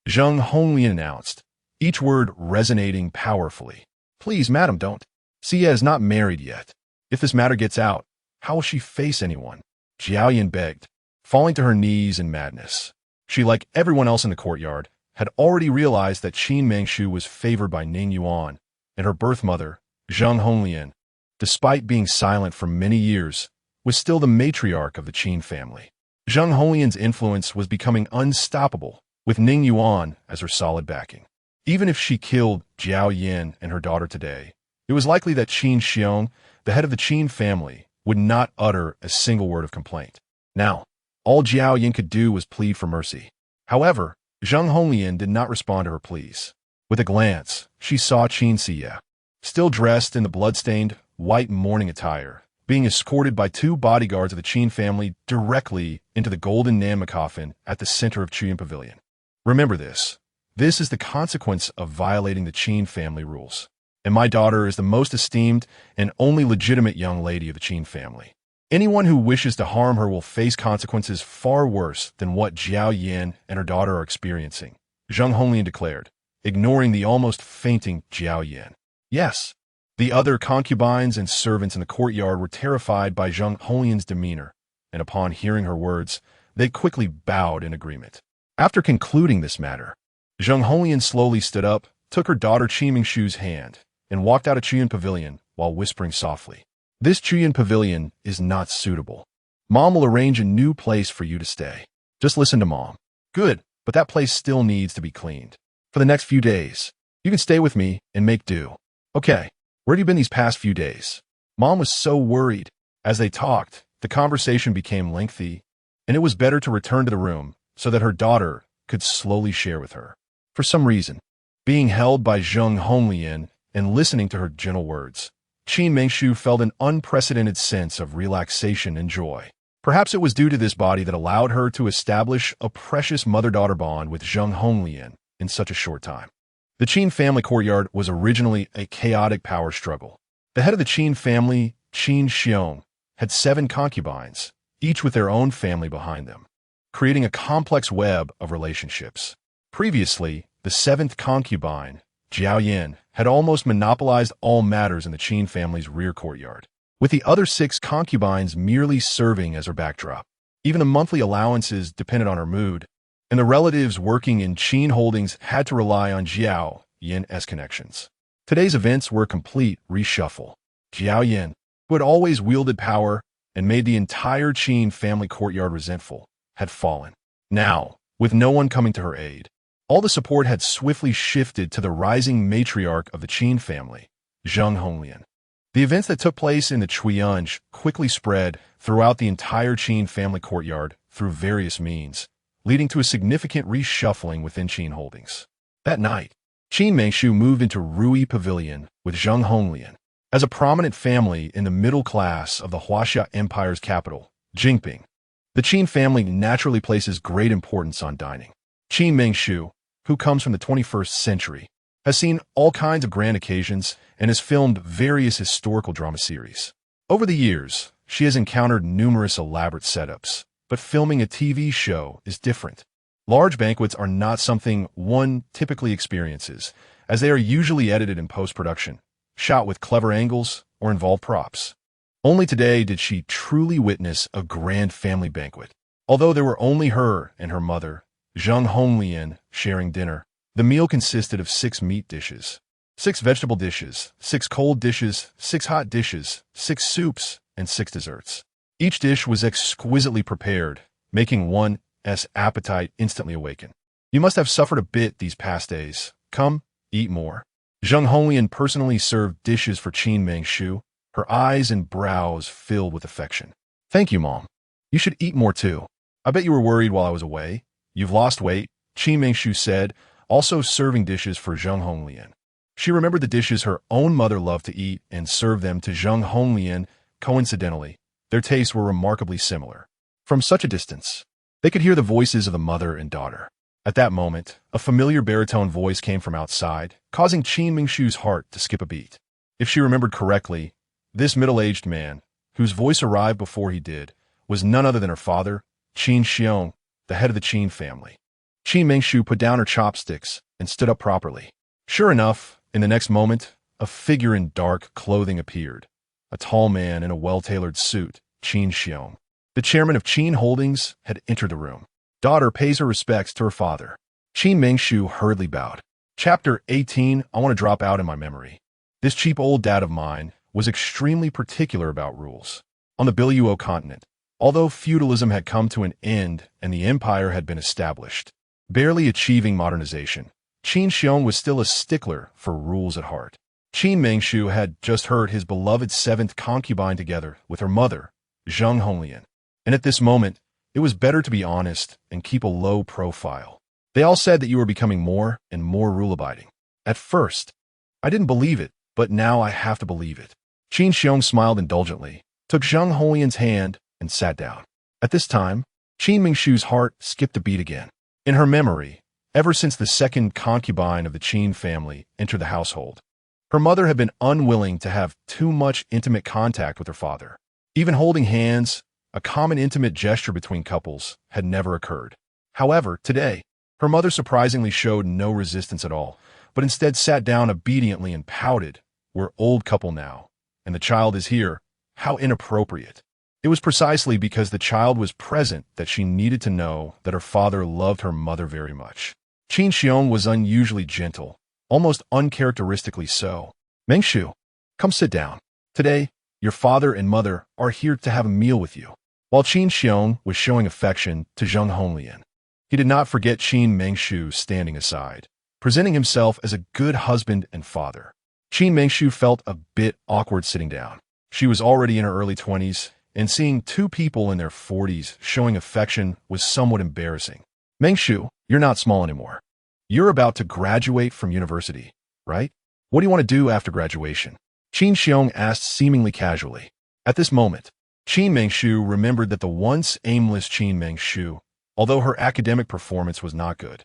Zheng Honglian announced, each word resonating powerfully. "Please, madam, don't. Xie is not married yet. If this matter gets out, how will she face anyone?" Jiaoyan begged, falling to her knees in madness. She, like everyone else in the courtyard, had already realized that Qin Mengshu was favored by Ning Yuan, and her birth mother, Zheng Honglian, despite being silent for many years, was still the matriarch of the Qin family. Zheng Honglian's influence was becoming unstoppable, with Ning Yuan as her solid backing. Even if she killed Jiao Yin and her daughter today, it was likely that Qin Xiong, the head of the Qin family, would not utter a single word of complaint. Now, all Jiao Yin could do was plead for mercy. However, Zheng Honglian did not respond to her pleas. With a glance, she saw Qin Xie, still dressed in the blood-stained, white mourning attire, being escorted by 2 bodyguards of the Qin family directly into the golden Nanma coffin at the center of Chuyan Pavilion. Remember this. This is the consequence of violating the Qin family rules. And my daughter is the most esteemed and only legitimate young lady of the Qin family. Anyone who wishes to harm her will face consequences far worse than what Jiao Yin and her daughter are experiencing, Zheng Honglian declared, ignoring the almost fainting Jiao Yin. Yes, the other concubines and servants in the courtyard were terrified by Zheng Honglian's demeanor, and upon hearing her words, they quickly bowed in agreement. After concluding this matter, Zheng Honglian slowly stood up, took her daughter Qin Mengshu's hand, and walked out of Chuyan Pavilion while whispering softly, "This Chuyan Pavilion is not suitable. Mom will arrange a new place for you to stay. Just listen to Mom." "Good, but that place still needs to be cleaned. For the next few days, you can stay with me and make do." "Okay, where have you been these past few days?" Mom was so worried. As they talked, the conversation became lengthy, and it was better to return to the room so that her daughter could slowly share with her. For some reason, being held by Zheng Honglian and listening to her gentle words, Qin Mengshu felt an unprecedented sense of relaxation and joy. Perhaps it was due to this body that allowed her to establish a precious mother-daughter bond with Zheng Honglian in such a short time. The Qin family courtyard was originally a chaotic power struggle. The head of the Qin family, Qin Xiong, had 7 concubines, each with their own family behind them, creating a complex web of relationships. Previously, the 7th concubine, Jiao Yin, had almost monopolized all matters in the Qin family's rear courtyard, with the other 6 concubines merely serving as her backdrop. Even the monthly allowances depended on her mood, and the relatives working in Qin holdings had to rely on Jiao Yin's connections. Today's events were a complete reshuffle. Jiao Yin, who had always wielded power and made the entire Qin family courtyard resentful, had fallen. Now, with no one coming to her aid, all the support had swiftly shifted to the rising matriarch of the Qin family, Zheng Honglian. The events that took place in the Chuyanj quickly spread throughout the entire Qin family courtyard through various means, leading to a significant reshuffling within Qin holdings. That night, Qin Mengshu moved into Rui Pavilion with Zheng Honglian. As a prominent family in the middle class of the Huaxia Empire's capital, Jingping, the Qin family naturally places great importance on dining. Qin Mengshu, who comes from the 21st century, has seen all kinds of grand occasions and has filmed various historical drama series. Over the years, she has encountered numerous elaborate setups, but filming a TV show is different. Large banquets are not something one typically experiences, as they are usually edited in post-production, shot with clever angles, or involve props. Only today did she truly witness a grand family banquet. Although there were only her and her mother, Zheng Honglian, sharing dinner, the meal consisted of 6 meat dishes, 6 vegetable dishes, 6 cold dishes, 6 hot dishes, 6 soups, and 6 desserts. Each dish was exquisitely prepared, making one's appetite instantly awaken. "You must have suffered a bit these past days. Come, eat more." Zheng Honglian personally served dishes for Qin Mengshu, her eyes and brows filled with affection. "Thank you, Mom. You should eat more too. I bet you were worried while I was away. You've lost weight," Qin Mengshu said, also serving dishes for Zheng Honglian. She remembered the dishes her own mother loved to eat and served them to Zheng Honglian. Coincidentally, their tastes were remarkably similar. From such a distance, they could hear the voices of the mother and daughter. At that moment, a familiar baritone voice came from outside, causing Qin Mengshu's heart to skip a beat. If she remembered correctly, this middle-aged man, whose voice arrived before he did, was none other than her father, Qin Xiong, the head of the Qin family. Qin Mengshu put down her chopsticks and stood up properly. Sure enough, in the next moment, a figure in dark clothing appeared. A tall man in a well-tailored suit, Qin Xiong. The chairman of Qin Holdings had entered the room. Daughter pays her respects to her father. Qin Mengshu hurriedly bowed. Chapter 18, I want to drop out in my memory. This cheap old dad of mine was extremely particular about rules. On the Biluo continent, although feudalism had come to an end and the empire had been established, barely achieving modernization, Qin Xiong was still a stickler for rules at heart. Qin Mengshu had just heard his beloved seventh concubine together with her mother, Zheng Honglian, and at this moment, it was better to be honest and keep a low profile. They all said that you were becoming more and more rule-abiding. At first, I didn't believe it, but now I have to believe it. Qin Xiong smiled indulgently, took Zheng Honglian's hand, and sat down. At this time, Qin Mengshu's heart skipped a beat again. In her memory, ever since the second concubine of the Qin family entered the household, her mother had been unwilling to have too much intimate contact with her father. Even holding hands, a common intimate gesture between couples, had never occurred. However, today, her mother surprisingly showed no resistance at all, but instead sat down obediently and pouted. We're old couple now, and the child is here. How inappropriate. It was precisely because the child was present that she needed to know that her father loved her mother very much. Qin Xiong was unusually gentle, almost uncharacteristically so. Mengshu, come sit down. Today, your father and mother are here to have a meal with you. While Qin Xiong was showing affection to Zheng Honglian, he did not forget Qin Mengshu standing aside, presenting himself as a good husband and father. Qin Mengshu felt a bit awkward sitting down. She was already in her early 20s, and seeing two people in their 40s showing affection was somewhat embarrassing. Mengshu, you're not small anymore. You're about to graduate from university, right? What do you want to do after graduation? Qin Xiong asked seemingly casually. At this moment, Qin Mengshu remembered that the once aimless Qin Mengshu, although her academic performance was not good,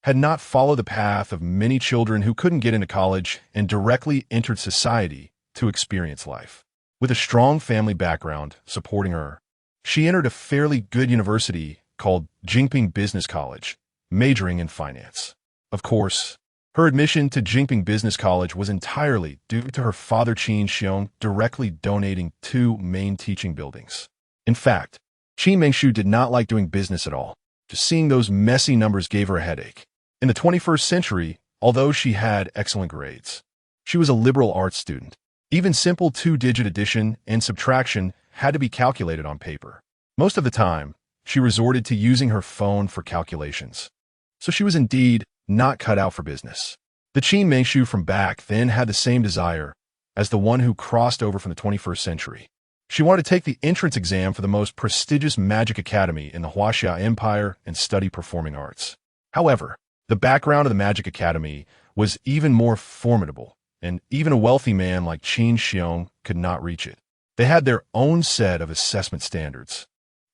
had not followed the path of many children who couldn't get into college and directly entered society to experience life. With a strong family background supporting her, she entered a fairly good university called Jingping Business College, majoring in finance. Of course, her admission to Jingping Business College was entirely due to her father Qin Xiong directly donating 2 main teaching buildings. In fact, Qin Mengshu did not like doing business at all. Just seeing those messy numbers gave her a headache. In the 21st century, although she had excellent grades, she was a liberal arts student. Even simple 2-digit addition and subtraction had to be calculated on paper. Most of the time, she resorted to using her phone for calculations. So she was indeed not cut out for business. The Qin Mengshu from back then had the same desire as the one who crossed over from the 21st century. She wanted to take the entrance exam for the most prestigious magic academy in the Huaxia Empire and study performing arts. However, the background of the magic academy was even more formidable, and even a wealthy man like Qin Xiong could not reach it. They had their own set of assessment standards,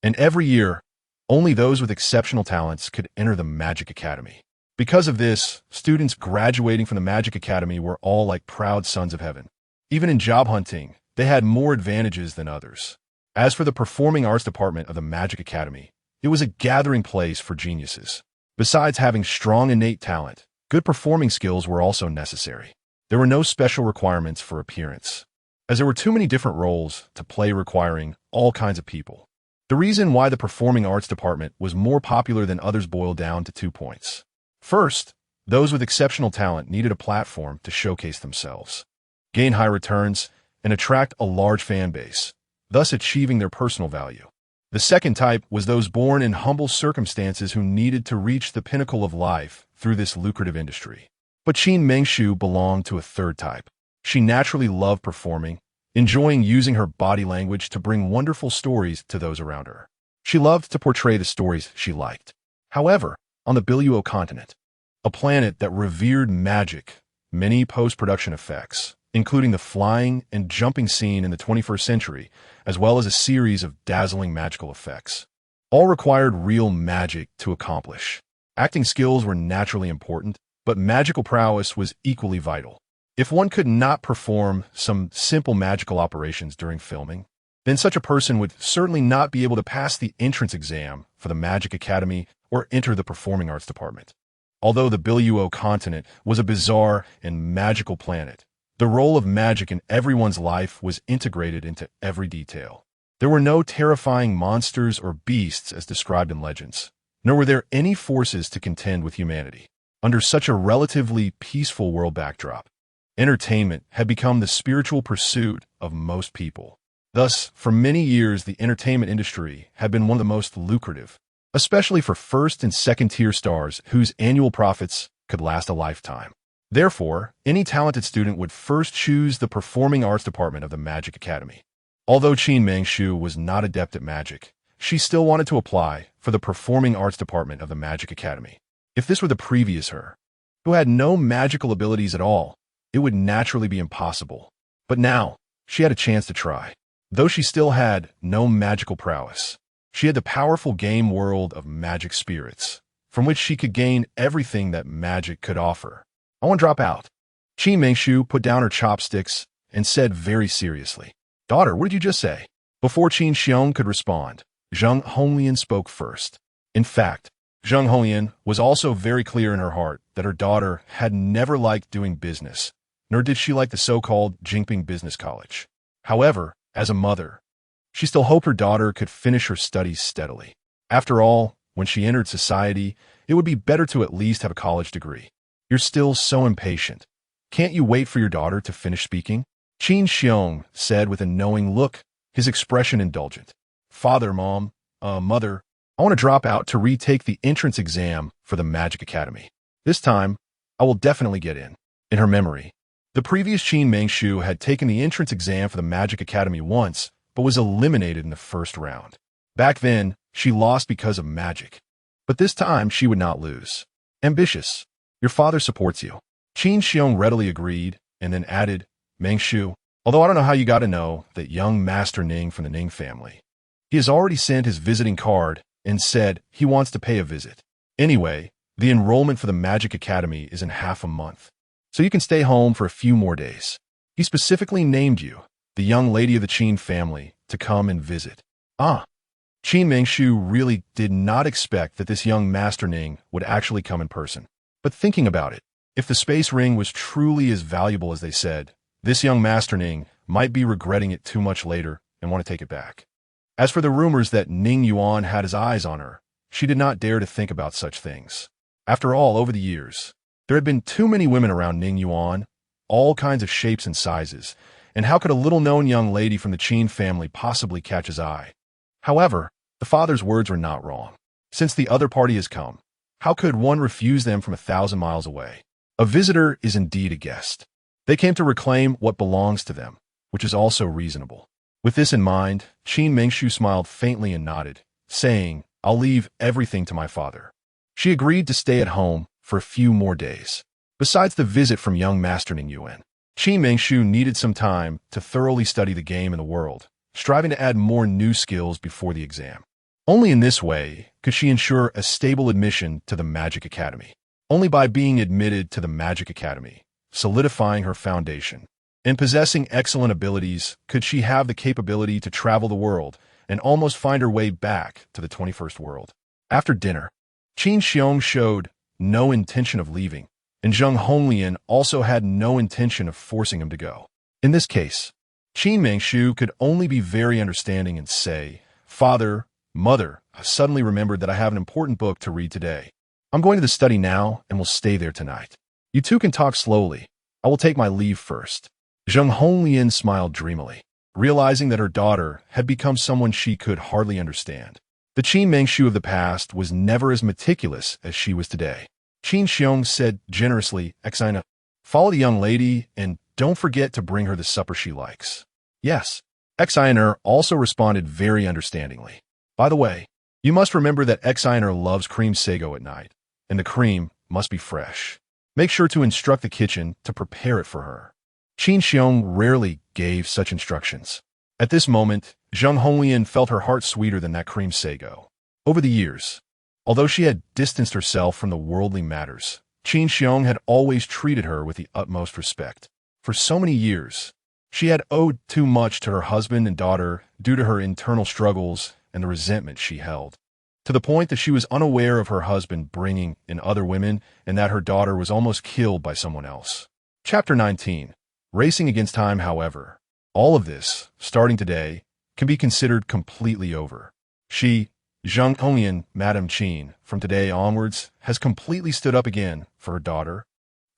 and every year, only those with exceptional talents could enter the Magic Academy. Because of this, students graduating from the Magic Academy were all like proud sons of heaven. Even in job hunting, they had more advantages than others. As for the Performing Arts Department of the Magic Academy, it was a gathering place for geniuses. Besides having strong innate talent, good performing skills were also necessary. There were no special requirements for appearance, as there were too many different roles to play requiring all kinds of people. The reason why the Performing Arts Department was more popular than others boiled down to 2 points. First, those with exceptional talent needed a platform to showcase themselves, gain high returns, and attract a large fan base, thus achieving their personal value. The second type was those born in humble circumstances who needed to reach the pinnacle of life through this lucrative industry. But Qin Mengshu belonged to a third type. She naturally loved performing, enjoying using her body language to bring wonderful stories to those around her. She loved to portray the stories she liked. However, on the Biluo continent, a planet that revered magic, many post-production effects, including the flying and jumping scene in the 21st century, as well as a series of dazzling magical effects, all required real magic to accomplish. Acting skills were naturally important, but magical prowess was equally vital. If one could not perform some simple magical operations during filming, then such a person would certainly not be able to pass the entrance exam for the Magic Academy or enter the Performing Arts Department. Although the Biluo continent was a bizarre and magical planet, the role of magic in everyone's life was integrated into every detail. There were no terrifying monsters or beasts as described in legends, nor were there any forces to contend with humanity. Under such a relatively peaceful world backdrop, entertainment had become the spiritual pursuit of most people. Thus, for many years, the entertainment industry had been one of the most lucrative, especially for first and second-tier stars whose annual profits could last a lifetime. Therefore, any talented student would first choose the Performing Arts Department of the Magic Academy. Although Qin Mengshu was not adept at magic, she still wanted to apply for the Performing Arts Department of the Magic Academy. If this were the previous her, who had no magical abilities at all, it would naturally be impossible. But now, she had a chance to try. Though she still had no magical prowess, she had the powerful game world of magic spirits, from which she could gain everything that magic could offer. I want to drop out. Qin Mengshu put down her chopsticks and said very seriously, "Daughter, what did you just say?" Before Qin Xiong could respond, Zheng Honglian spoke first. In fact, Zheng Honglian was also very clear in her heart that her daughter had never liked doing business, nor did she like the so-called Jingping Business College. However, as a mother, she still hoped her daughter could finish her studies steadily. After all, when she entered society, it would be better to at least have a college degree. You're still so impatient. Can't you wait for your daughter to finish speaking? Qin Xiong said with a knowing look, his expression indulgent. Mother, I want to drop out to retake the entrance exam for the Magic Academy. This time, I will definitely get in. In her memory, the previous Qin Mengshu had taken the entrance exam for the Magic Academy once, but was eliminated in the first round. Back then, she lost because of magic. But this time, she would not lose. Ambitious. Your father supports you. Qin Xiong readily agreed, and then added, Mengshu, although I don't know how you got to know that young Master Ning from the Ning family. He has already sent his visiting card and said he wants to pay a visit. Anyway, the enrollment for the Magic Academy is in half a month, so you can stay home for a few more days. He specifically named you, the young lady of the Qin family, to come and visit. Qin Mengshu really did not expect that this young Master Ning would actually come in person. But thinking about it, if the space ring was truly as valuable as they said, this young Master Ning might be regretting it too much later and want to take it back. As for the rumors that Ning Yuan had his eyes on her, she did not dare to think about such things. After all, over the years, there had been too many women around Ning Yuan, all kinds of shapes and sizes, and how could a little-known young lady from the Qin family possibly catch his eye? However, the father's words were not wrong. Since the other party has come, how could one refuse them from 1,000 miles away? A visitor is indeed a guest. They came to reclaim what belongs to them, which is also reasonable. With this in mind, Qin Mengshu smiled faintly and nodded, saying, I'll leave everything to my father. She agreed to stay at home for a few more days. Besides the visit from young Master Ning Yuan, Qin Mengshu needed some time to thoroughly study the game and the world, striving to add more new skills before the exam. Only in this way could she ensure a stable admission to the Magic Academy. Only by being admitted to the Magic Academy, solidifying her foundation, and possessing excellent abilities, could she have the capability to travel the world and almost find her way back to the 21st world. After dinner, Qin Xiong showed no intention of leaving, and Zheng Honglian also had no intention of forcing him to go. In this case, Qin Mengshu could only be very understanding and say, Father, Mother, I suddenly remembered that I have an important book to read today. I'm going to the study now and will stay there tonight. You two can talk slowly. I will take my leave first. Zheng Honglian smiled dreamily, realizing that her daughter had become someone she could hardly understand. The Qin Mengshu of the past was never as meticulous as she was today. Qin Xiong said generously, Exina, follow the young lady and don't forget to bring her the supper she likes. Yes. Exiner also responded very understandingly. By the way, you must remember that Exiner loves cream sago at night, and the cream must be fresh. Make sure to instruct the kitchen to prepare it for her. Qin Xiong rarely gave such instructions. At this moment, Zheng Honglian felt her heart sweeter than that cream sago. Over the years, although she had distanced herself from the worldly matters, Qin Xiong had always treated her with the utmost respect. For so many years, She had owed too much to her husband and daughter due to her internal struggles and the resentment she held, to the point that she was unaware of her husband bringing in other women and that her daughter was almost killed by someone else. Chapter 19. Racing Against Time, however. All of this, starting today, can be considered completely over. She, Zhang Hongyan, Madame Qin, from today onwards, has completely stood up again for her daughter.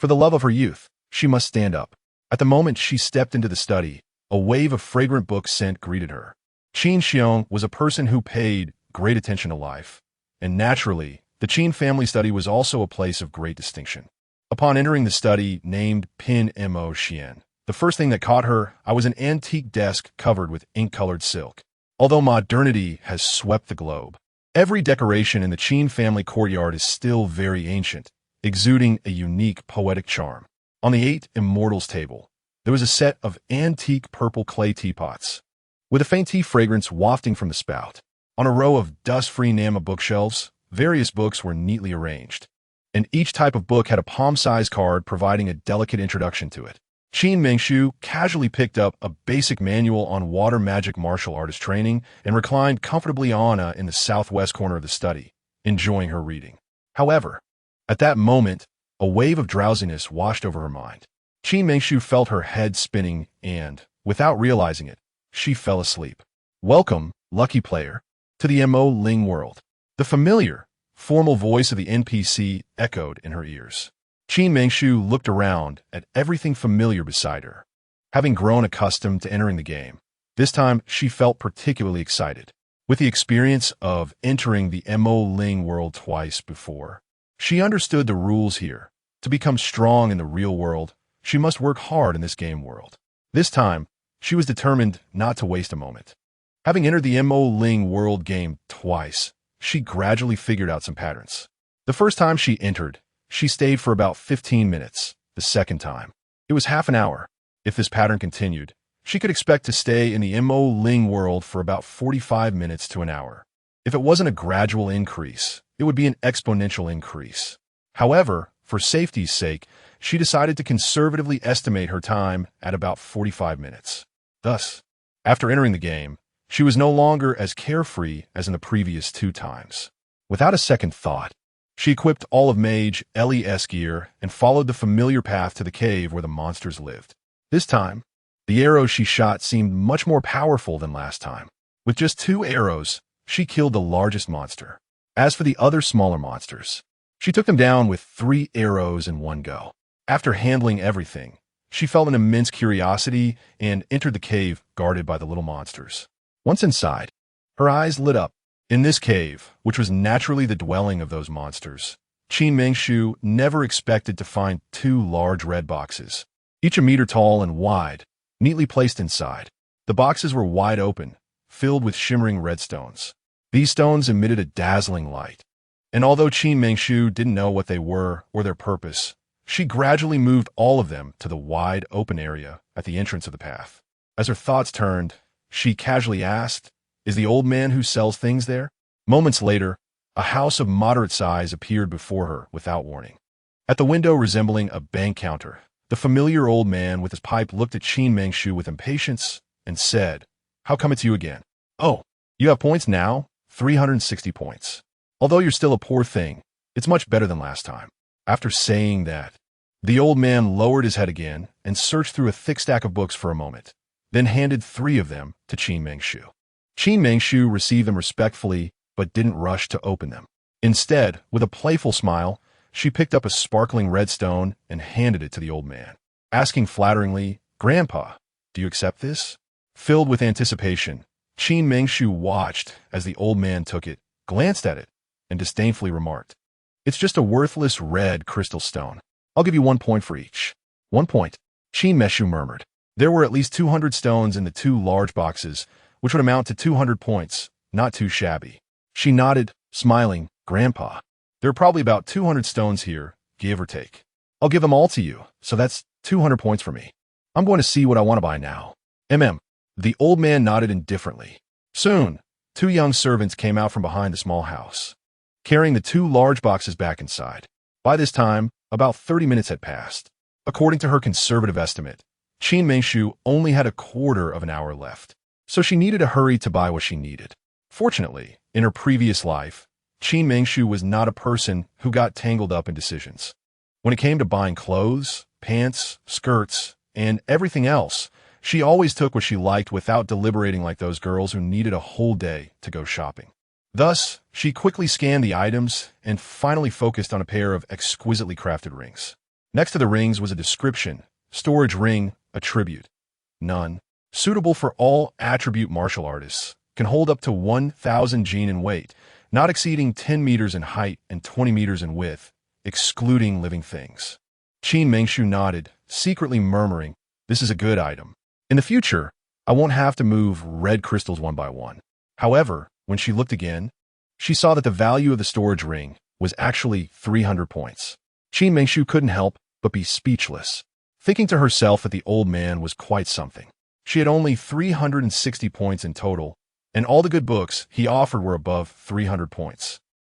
For the love of her youth, she must stand up. At the moment she stepped into the study, a wave of fragrant book scent greeted her. Qin Xiong was a person who paid great attention to life, and naturally, the Qin family study was also a place of great distinction. Upon entering the study, named Pin Mo Xian, the first thing that caught her was an antique desk covered with ink-colored silk. Although modernity has swept the globe, every decoration in the Qin family courtyard is still very ancient, exuding a unique poetic charm. On the 8 Immortals table, there was a set of antique purple clay teapots, with a faint tea fragrance wafting from the spout. On a row of dust-free Nama bookshelves, various books were neatly arranged, and each type of book had a palm-sized card providing a delicate introduction to it. Qin Mengshu casually picked up a basic manual on water magic martial artist training and reclined comfortably in the southwest corner of the study, enjoying her reading. However, at that moment, a wave of drowsiness washed over her mind. Qin Mengshu felt her head spinning and, without realizing it, she fell asleep. Welcome, lucky player, to the Mo Ling world. The familiar, formal voice of the NPC echoed in her ears. Qin Mengshu looked around at everything familiar beside her. Having grown accustomed to entering the game, this time she felt particularly excited. With the experience of entering the Mo Ling world twice before, she understood the rules here. To become strong in the real world, she must work hard in this game world. This time, she was determined not to waste a moment. Having entered the Mo Ling world game twice, she gradually figured out some patterns. The first time she entered, she stayed for about 15 minutes. The second time, it was half an hour. If this pattern continued, she could expect to stay in the Mo Ling world for about 45 minutes to an hour. If it wasn't a gradual increase, it would be an exponential increase. However, for safety's sake, she decided to conservatively estimate her time at about 45 minutes. Thus, after entering the game, she was no longer as carefree as in the previous 2 times. Without a second thought, she equipped all of Mage LES gear and followed the familiar path to the cave where the monsters lived. This time, the arrows she shot seemed much more powerful than last time. With just 2 arrows, she killed the largest monster. As for the other smaller monsters, she took them down with 3 arrows in one go. After handling everything, she felt an immense curiosity and entered the cave guarded by the little monsters. Once inside, her eyes lit up. In this cave, which was naturally the dwelling of those monsters, Qin Mengshu never expected to find 2 large red boxes, each a meter tall and wide, neatly placed inside. The boxes were wide open, filled with shimmering red stones. These stones emitted a dazzling light, and although Qin Mengshu didn't know what they were or their purpose, she gradually moved all of them to the wide open area at the entrance of the path. As her thoughts turned, she casually asked, "Is the old man who sells things there?" Moments later, a house of moderate size appeared before her without warning. At the window resembling a bank counter, the familiar old man with his pipe looked at Qin Mengshu with impatience and said, "How come it's you again? Oh, you have points now? 360 points. Although you're still a poor thing, it's much better than last time." After saying that, the old man lowered his head again and searched through a thick stack of books for a moment, then handed 3 of them to Qin Mengshu. Qin Mengshu received them respectfully but didn't rush to open them. Instead, with a playful smile, she picked up a sparkling red stone and handed it to the old man, asking flatteringly, "Grandpa, do you accept this?" Filled with anticipation, Qin Mengshu watched as the old man took it, glanced at it, and disdainfully remarked, "It's just a worthless red crystal stone. I'll give you 1 point for each." 1 point, Qin Mengshu murmured. There were at least 200 stones in the 2 large boxes, which would amount to 200 points, not too shabby. She nodded, smiling, "Grandpa, there are probably about 200 stones here, give or take. I'll give them all to you, so that's 200 points for me. I'm going to see what I want to buy now." The old man nodded indifferently. Soon, 2 young servants came out from behind the small house, carrying the 2 large boxes back inside. By this time, about 30 minutes had passed. According to her conservative estimate, Qin Mengshu only had a quarter of an hour left, so she needed to hurry to buy what she needed. Fortunately, in her previous life, Qin Mengshu was not a person who got tangled up in decisions. When it came to buying clothes, pants, skirts, and everything else, she always took what she liked without deliberating like those girls who needed a whole day to go shopping. Thus, she quickly scanned the items and finally focused on a pair of exquisitely crafted rings. Next to the rings was a description: storage ring, attribute. None. Suitable for all attribute martial artists. Can hold up to 1,000 jin in weight, not exceeding 10 meters in height and 20 meters in width, excluding living things. Qin Mengshu nodded, secretly murmuring, "This is a good item. In the future, I won't have to move red crystals one by one." However, when she looked again, she saw that the value of the storage ring was actually 300 points. Qin Mengshu couldn't help but be speechless, thinking to herself that the old man was quite something. She had only 360 points in total, and all the good books he offered were above 300 points.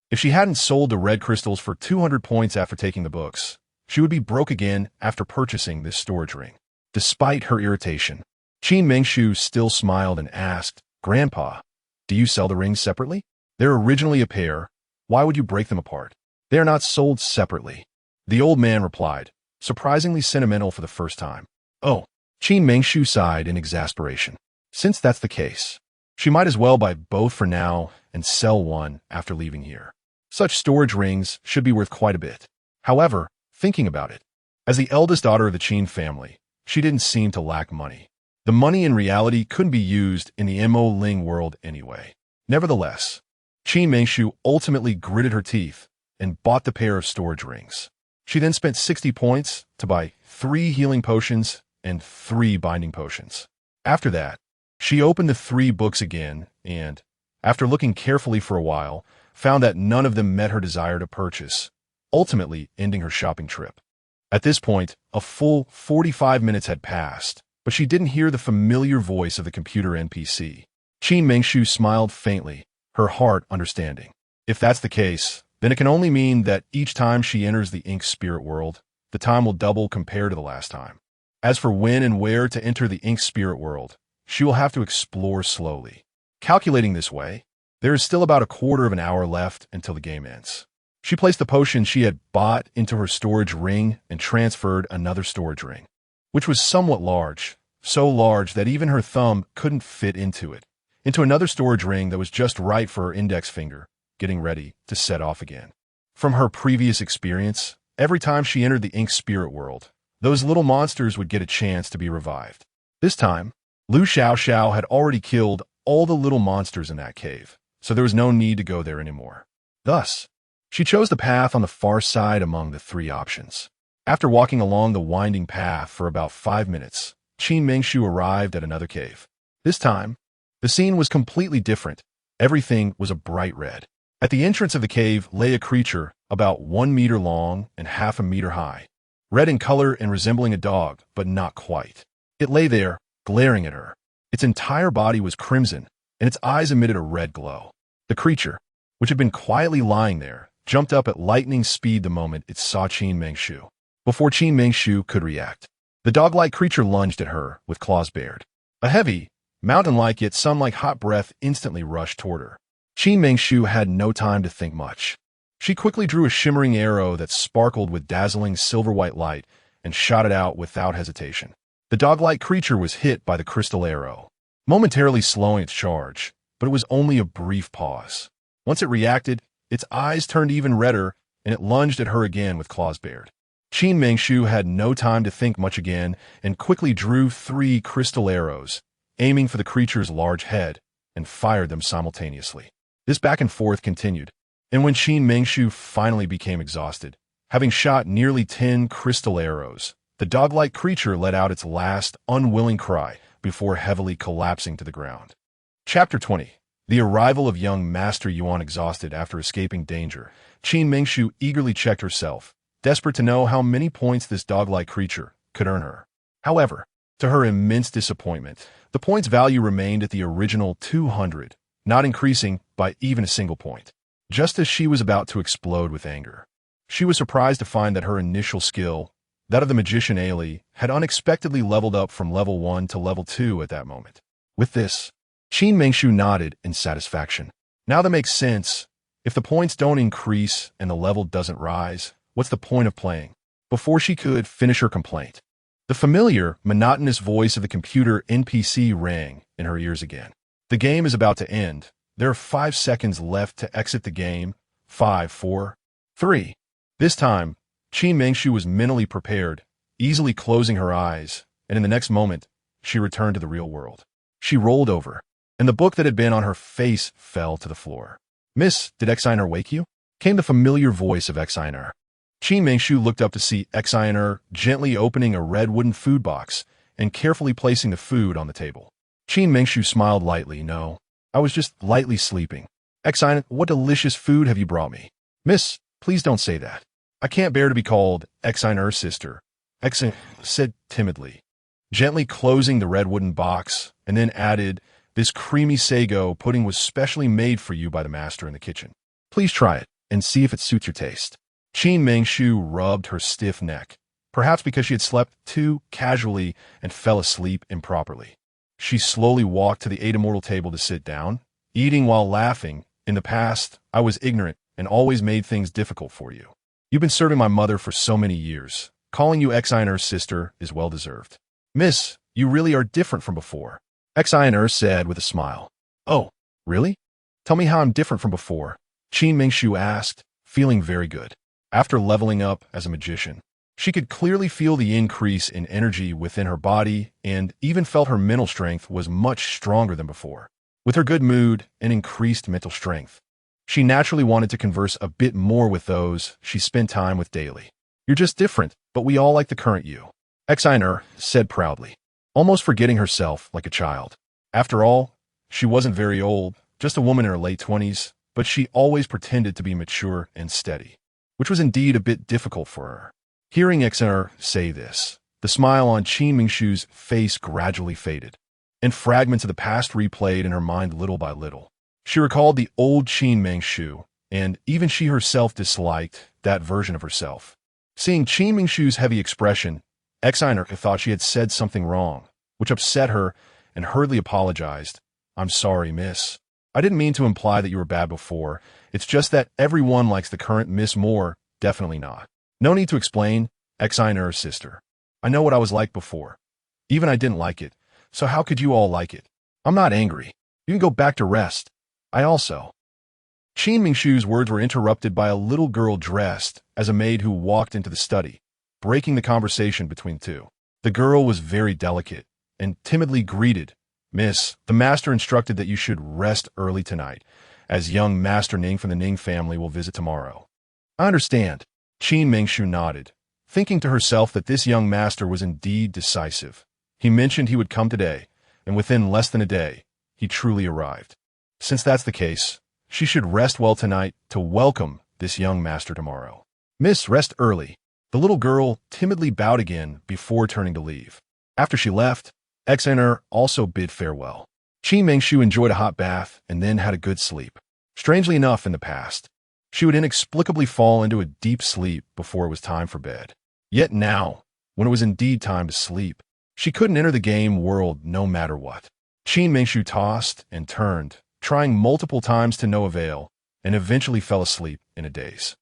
If she hadn't sold the red crystals for 200 points after taking the books, she would be broke again after purchasing this storage ring. Despite her irritation, Qin Mengshu still smiled and asked, "Grandpa, do you sell the rings separately? They're originally a pair. Why would you break them apart? They are not sold separately." The old man replied, surprisingly sentimental for the first time. "Oh." Qin Mengshu sighed in exasperation. Since that's the case, she might as well buy both for now and sell one after leaving here. Such storage rings should be worth quite a bit. However, thinking about it, as the eldest daughter of the Qin family, she didn't seem to lack money. The money in reality couldn't be used in the Mo Ling world anyway. Nevertheless, Qin Mengshu ultimately gritted her teeth and bought the pair of storage rings. She then spent 60 points to buy 3 healing potions and 3 binding potions. After that, she opened the 3 books again and, after looking carefully for a while, found that none of them met her desire to purchase, ultimately ending her shopping trip. At this point, a full 45 minutes had passed, but she didn't hear the familiar voice of the computer NPC. Qin Mengshu smiled faintly, her heart understanding. If that's the case, then it can only mean that each time she enters the ink spirit world, the time will double compared to the last time. As for when and where to enter the ink spirit world, she will have to explore slowly. Calculating this way, there is still about a quarter of an hour left until the game ends. She placed the potion she had bought into her storage ring and transferred another storage ring, which was somewhat large, so large that even her thumb couldn't fit into it, into another storage ring that was just right for her index finger, getting ready to set off again. From her previous experience, every time she entered the ink spirit world, those little monsters would get a chance to be revived. This time, Lu Xiaoxiao had already killed all the little monsters in that cave, so there was no need to go there anymore. Thus, she chose the path on the far side among the 3 options. After walking along the winding path for about 5 minutes, Qin Mengshu arrived at another cave. This time, the scene was completely different. Everything was a bright red. At the entrance of the cave lay a creature about 1 meter long and half a meter high, red in color and resembling a dog, but not quite. It lay there, glaring at her. Its entire body was crimson, and its eyes emitted a red glow. The creature, which had been quietly lying there, jumped up at lightning speed the moment it saw Qin Mengshu. Before Qin Mengshu could react, the dog-like creature lunged at her with claws bared. A heavy, mountain-like yet sun-like hot breath instantly rushed toward her. Qin Mengshu had no time to think much. She quickly drew a shimmering arrow that sparkled with dazzling silver-white light and shot it out without hesitation. The dog-like creature was hit by the crystal arrow, momentarily slowing its charge, but it was only a brief pause. Once it reacted, its eyes turned even redder, and it lunged at her again with claws bared. Qin Mengshu had no time to think much again and quickly drew 3 crystal arrows, aiming for the creature's large head, and fired them simultaneously. This back and forth continued, and when Qin Mengshu finally became exhausted, having shot nearly 10 crystal arrows, the dog-like creature let out its last unwilling cry before heavily collapsing to the ground. Chapter 20. The arrival of young Master Yuan. Exhausted after escaping danger, Qin Mengshu eagerly checked herself, desperate to know how many points this dog-like creature could earn her. However, to her immense disappointment, the points value remained at the original 200, not increasing by even a single point. Just as she was about to explode with anger, she was surprised to find that her initial skill, That of the magician Ailey had unexpectedly leveled up from level 1 to level 2 at that moment. With this, Qin Mengshu nodded in satisfaction. Now that makes sense. If the points don't increase and the level doesn't rise, what's the point of playing? Before she could finish her complaint, the familiar, monotonous voice of the computer NPC rang in her ears again. The game is about to end. There are 5 seconds left to exit the game. 5, 4, 3. This time, Qin Mengshu was mentally prepared, easily closing her eyes, and in the next moment, she returned to the real world. She rolled over, and the book that had been on her face fell to the floor. "Miss, did Exiner wake you?" came the familiar voice of Exiner. Qin Mengshu looked up to see Exiner gently opening a red wooden food box and carefully placing the food on the table. Qin Mengshu smiled lightly. "No, I was just lightly sleeping." "Exiner, what delicious food have you brought me?" "Miss, please don't say that. I can't bear to be called Exiner's sister," Exiner said timidly, gently closing the red wooden box, and then added, "This creamy sago pudding was specially made for you by the master in the kitchen. Please try it and see if it suits your taste." Qin Mengshu rubbed her stiff neck, perhaps because she had slept too casually and fell asleep improperly. She slowly walked to the eight immortal table to sit down, eating while laughing. "In the past, I was ignorant and always made things difficult for you. You've been serving my mother for so many years. Calling you Exiner's sister is well-deserved." "Miss, you really are different from before," Exiner said with a smile. "Oh, really? Tell me how I'm different from before," Qin Mengshu asked, feeling very good. After leveling up as a magician, she could clearly feel the increase in energy within her body and even felt her mental strength was much stronger than before. With her good mood and increased mental strength, she naturally wanted to converse a bit more with those she spent time with daily. "You're just different, but we all like the current you," Exiner said proudly, almost forgetting herself like a child. After all, she wasn't very old, just a woman in her late 20s, but she always pretended to be mature and steady, which was indeed a bit difficult for her. Hearing Exiner say this, the smile on Qin Mengshu's face gradually faded, and fragments of the past replayed in her mind little by little. She recalled the old Qin Mengshu, and even she herself disliked that version of herself. Seeing Qin Mengshu's heavy expression, Exiner thought she had said something wrong, which upset her, and hurriedly apologized. "I'm sorry, miss. I didn't mean to imply that you were bad before. It's just that everyone likes the current Miss more." "Definitely not. No need to explain, Exiner's sister. I know what I was like before. Even I didn't like it, so how could you all like it? I'm not angry. You can go back to rest. I also—" Qin Mengshu's words were interrupted by a little girl dressed as a maid who walked into the study, breaking the conversation between the two. The girl was very delicate and timidly greeted, "Miss, the master instructed that you should rest early tonight, as young Master Ning from the Ning family will visit tomorrow." "I understand," Qin Mengshu nodded, thinking to herself that this young master was indeed decisive. He mentioned he would come today, and within less than a day, he truly arrived. Since that's the case, she should rest well tonight to welcome this young master tomorrow. "Miss, rest early." The little girl timidly bowed again before turning to leave. After she left, Exiner also bid farewell. Qin Mengshu enjoyed a hot bath and then had a good sleep. Strangely enough, in the past, she would inexplicably fall into a deep sleep before it was time for bed. Yet now, when it was indeed time to sleep, she couldn't enter the game world no matter what. Qin Mengshu tossed and turned, trying multiple times to no avail, and eventually fell asleep in a daze.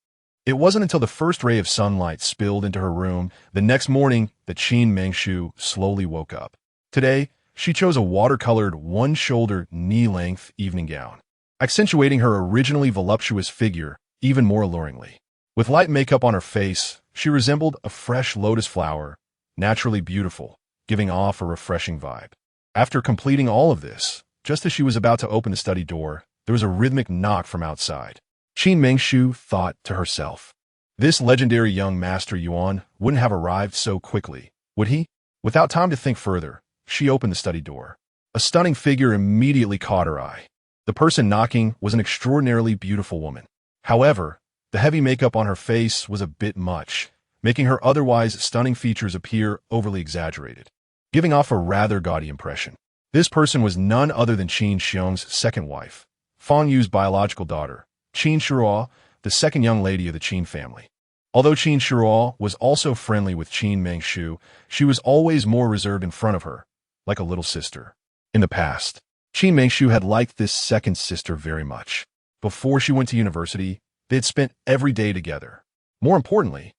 It wasn't until the first ray of sunlight spilled into her room the next morning that Qin Mengshu slowly woke up. Today, she chose a watercolored, one-shoulder, knee-length evening gown, accentuating her originally voluptuous figure even more alluringly. With light makeup on her face, she resembled a fresh lotus flower, naturally beautiful, giving off a refreshing vibe. After completing all of this, just as she was about to open the study door, there was a rhythmic knock from outside. Qin Mengshu thought to herself, this legendary young Master Yuan wouldn't have arrived so quickly, would he? Without time to think further, she opened the study door. A stunning figure immediately caught her eye. The person knocking was an extraordinarily beautiful woman. However, the heavy makeup on her face was a bit much, making her otherwise stunning features appear overly exaggerated, giving off a rather gaudy impression. This person was none other than Qin Xiong's second wife, Fang Yu's biological daughter, Qin Shuo, the second young lady of the Qin family. Although Qin Shiruo was also friendly with Qin Mengshu, she was always more reserved in front of her, like a little sister. In the past, Qin Mengshu had liked this second sister very much. Before she went to university, they had spent every day together. More importantly,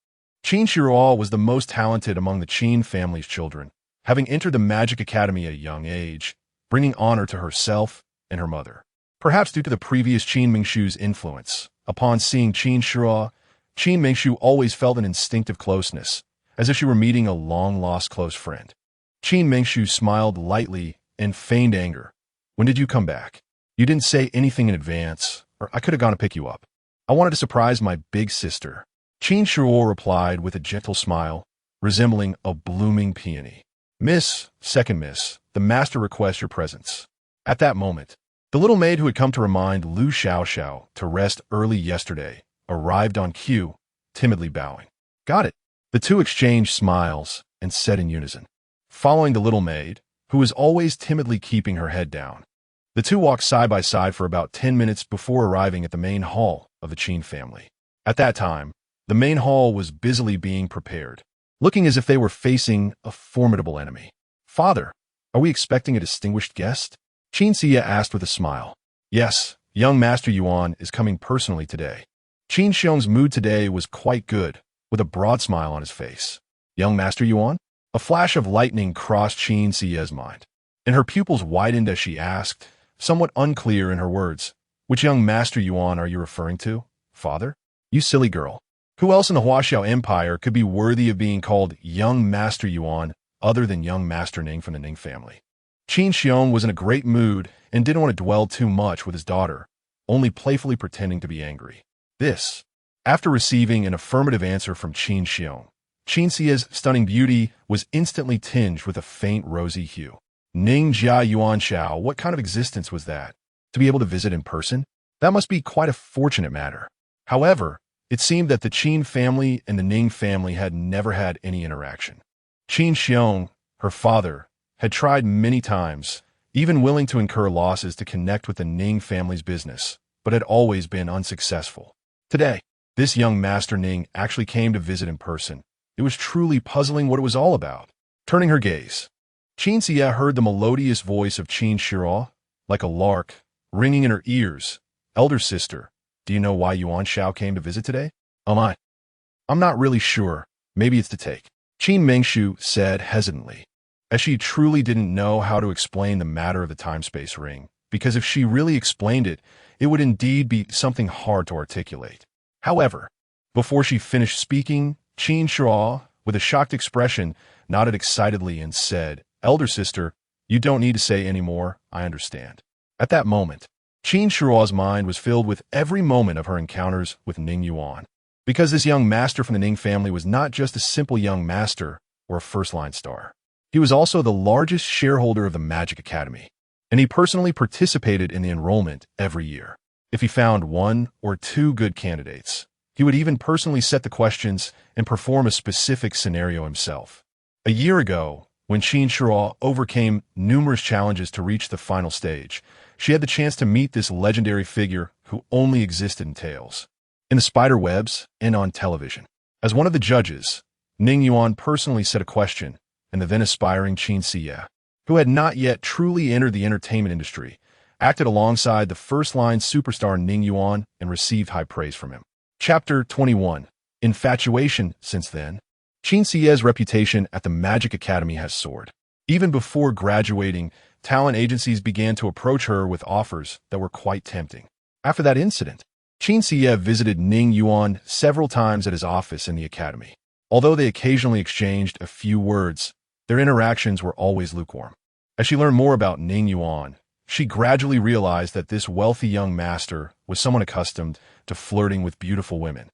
Qin Shiruo was the most talented among the Qin family's children, having entered the Magic Academy at a young age, bringing honor to herself and her mother. Perhaps due to the previous Qin Mengshu's influence, upon seeing Qin Shiruo, Qin Mengshu always felt an instinctive closeness, as if she were meeting a long-lost close friend. Qin Mengshu smiled lightly and feigned anger. "When did you come back? You didn't say anything in advance, or I could have gone to pick you up. I wanted to surprise my big sister." Qin Shiruo replied with a gentle smile, resembling a blooming peony. "Miss, second miss, the master requests your presence." At that moment, the little maid who had come to remind Lu Xiaoxiao to rest early yesterday arrived on cue, timidly bowing. "Got it." The two exchanged smiles and said in unison. Following the little maid, who was always timidly keeping her head down, the two walked side by side for about 10 minutes before arriving at the main hall of the Qin family. At that time, the main hall was busily being prepared, looking as if they were facing a formidable enemy. "Father, are we expecting a distinguished guest?" Qin Xie asked with a smile. "Yes, young Master Yuan is coming personally today." Qin Xiong's mood today was quite good, with a broad smile on his face. "Young Master Yuan?" A flash of lightning crossed Qin Xie's mind, and her pupils widened as she asked, somewhat unclear in her words, "Which young Master Yuan are you referring to, father?" "You silly girl. Who else in the Huaxiao Empire could be worthy of being called young Master Yuan other than young Master Ning from the Ning family?" Qin Xiong was in a great mood and didn't want to dwell too much with his daughter, only playfully pretending to be angry. This, after receiving an affirmative answer from Qin Xiong, Qin Xie's stunning beauty was instantly tinged with a faint rosy hue. Ning Yuan.Caught, what kind of existence was that? To be able to visit in person? That must be quite a fortunate matter. However, it seemed that the Qin family and the Ning family had never had any interaction. Qin Xiong, her father, had tried many times, even willing to incur losses to connect with the Ning family's business, but had always been unsuccessful. Today, this young Master Ning actually came to visit in person. It was truly puzzling what it was all about. Turning her gaze, Qin Xie heard the melodious voice of Qin Shiruo, like a lark, ringing in her ears. "Elder sister, do you know why Yuan Shao came to visit today?" I'm not really sure. Maybe it's to take," Qin Mengshu said hesitantly, as she truly didn't know how to explain the matter of the time-space ring, because if she really explained it, it would indeed be something hard to articulate. However, before she finished speaking, Qin Shiruo, with a shocked expression, nodded excitedly and said, "Elder sister, you don't need to say any more, I understand." At that moment, Qin Shiruo's mind was filled with every moment of her encounters with Ning Yuan, because this young master from the Ning family was not just a simple young master or a first-line star. He was also the largest shareholder of the Magic Academy, and he personally participated in the enrollment every year. If he found one or two good candidates, he would even personally set the questions and perform a specific scenario himself. A year ago, when Qin Shiruo overcame numerous challenges to reach the final stage, she had the chance to meet this legendary figure who only existed in tales, in the spider webs, and on television. As one of the judges, Ning Yuan personally set a question, and the then aspiring Qin Xie, who had not yet truly entered the entertainment industry, acted alongside the first-line superstar Ning Yuan and received high praise from him. Chapter 21. Infatuation. Since then, Qin Xie's reputation at the Magic Academy has soared. Even before graduating, talent agencies began to approach her with offers that were quite tempting. After that incident, Qin Xie visited Ning Yuan several times at his office in the academy. Although they occasionally exchanged a few words, their interactions were always lukewarm. As she learned more about Ning Yuan, she gradually realized that this wealthy young master was someone accustomed to flirting with beautiful women.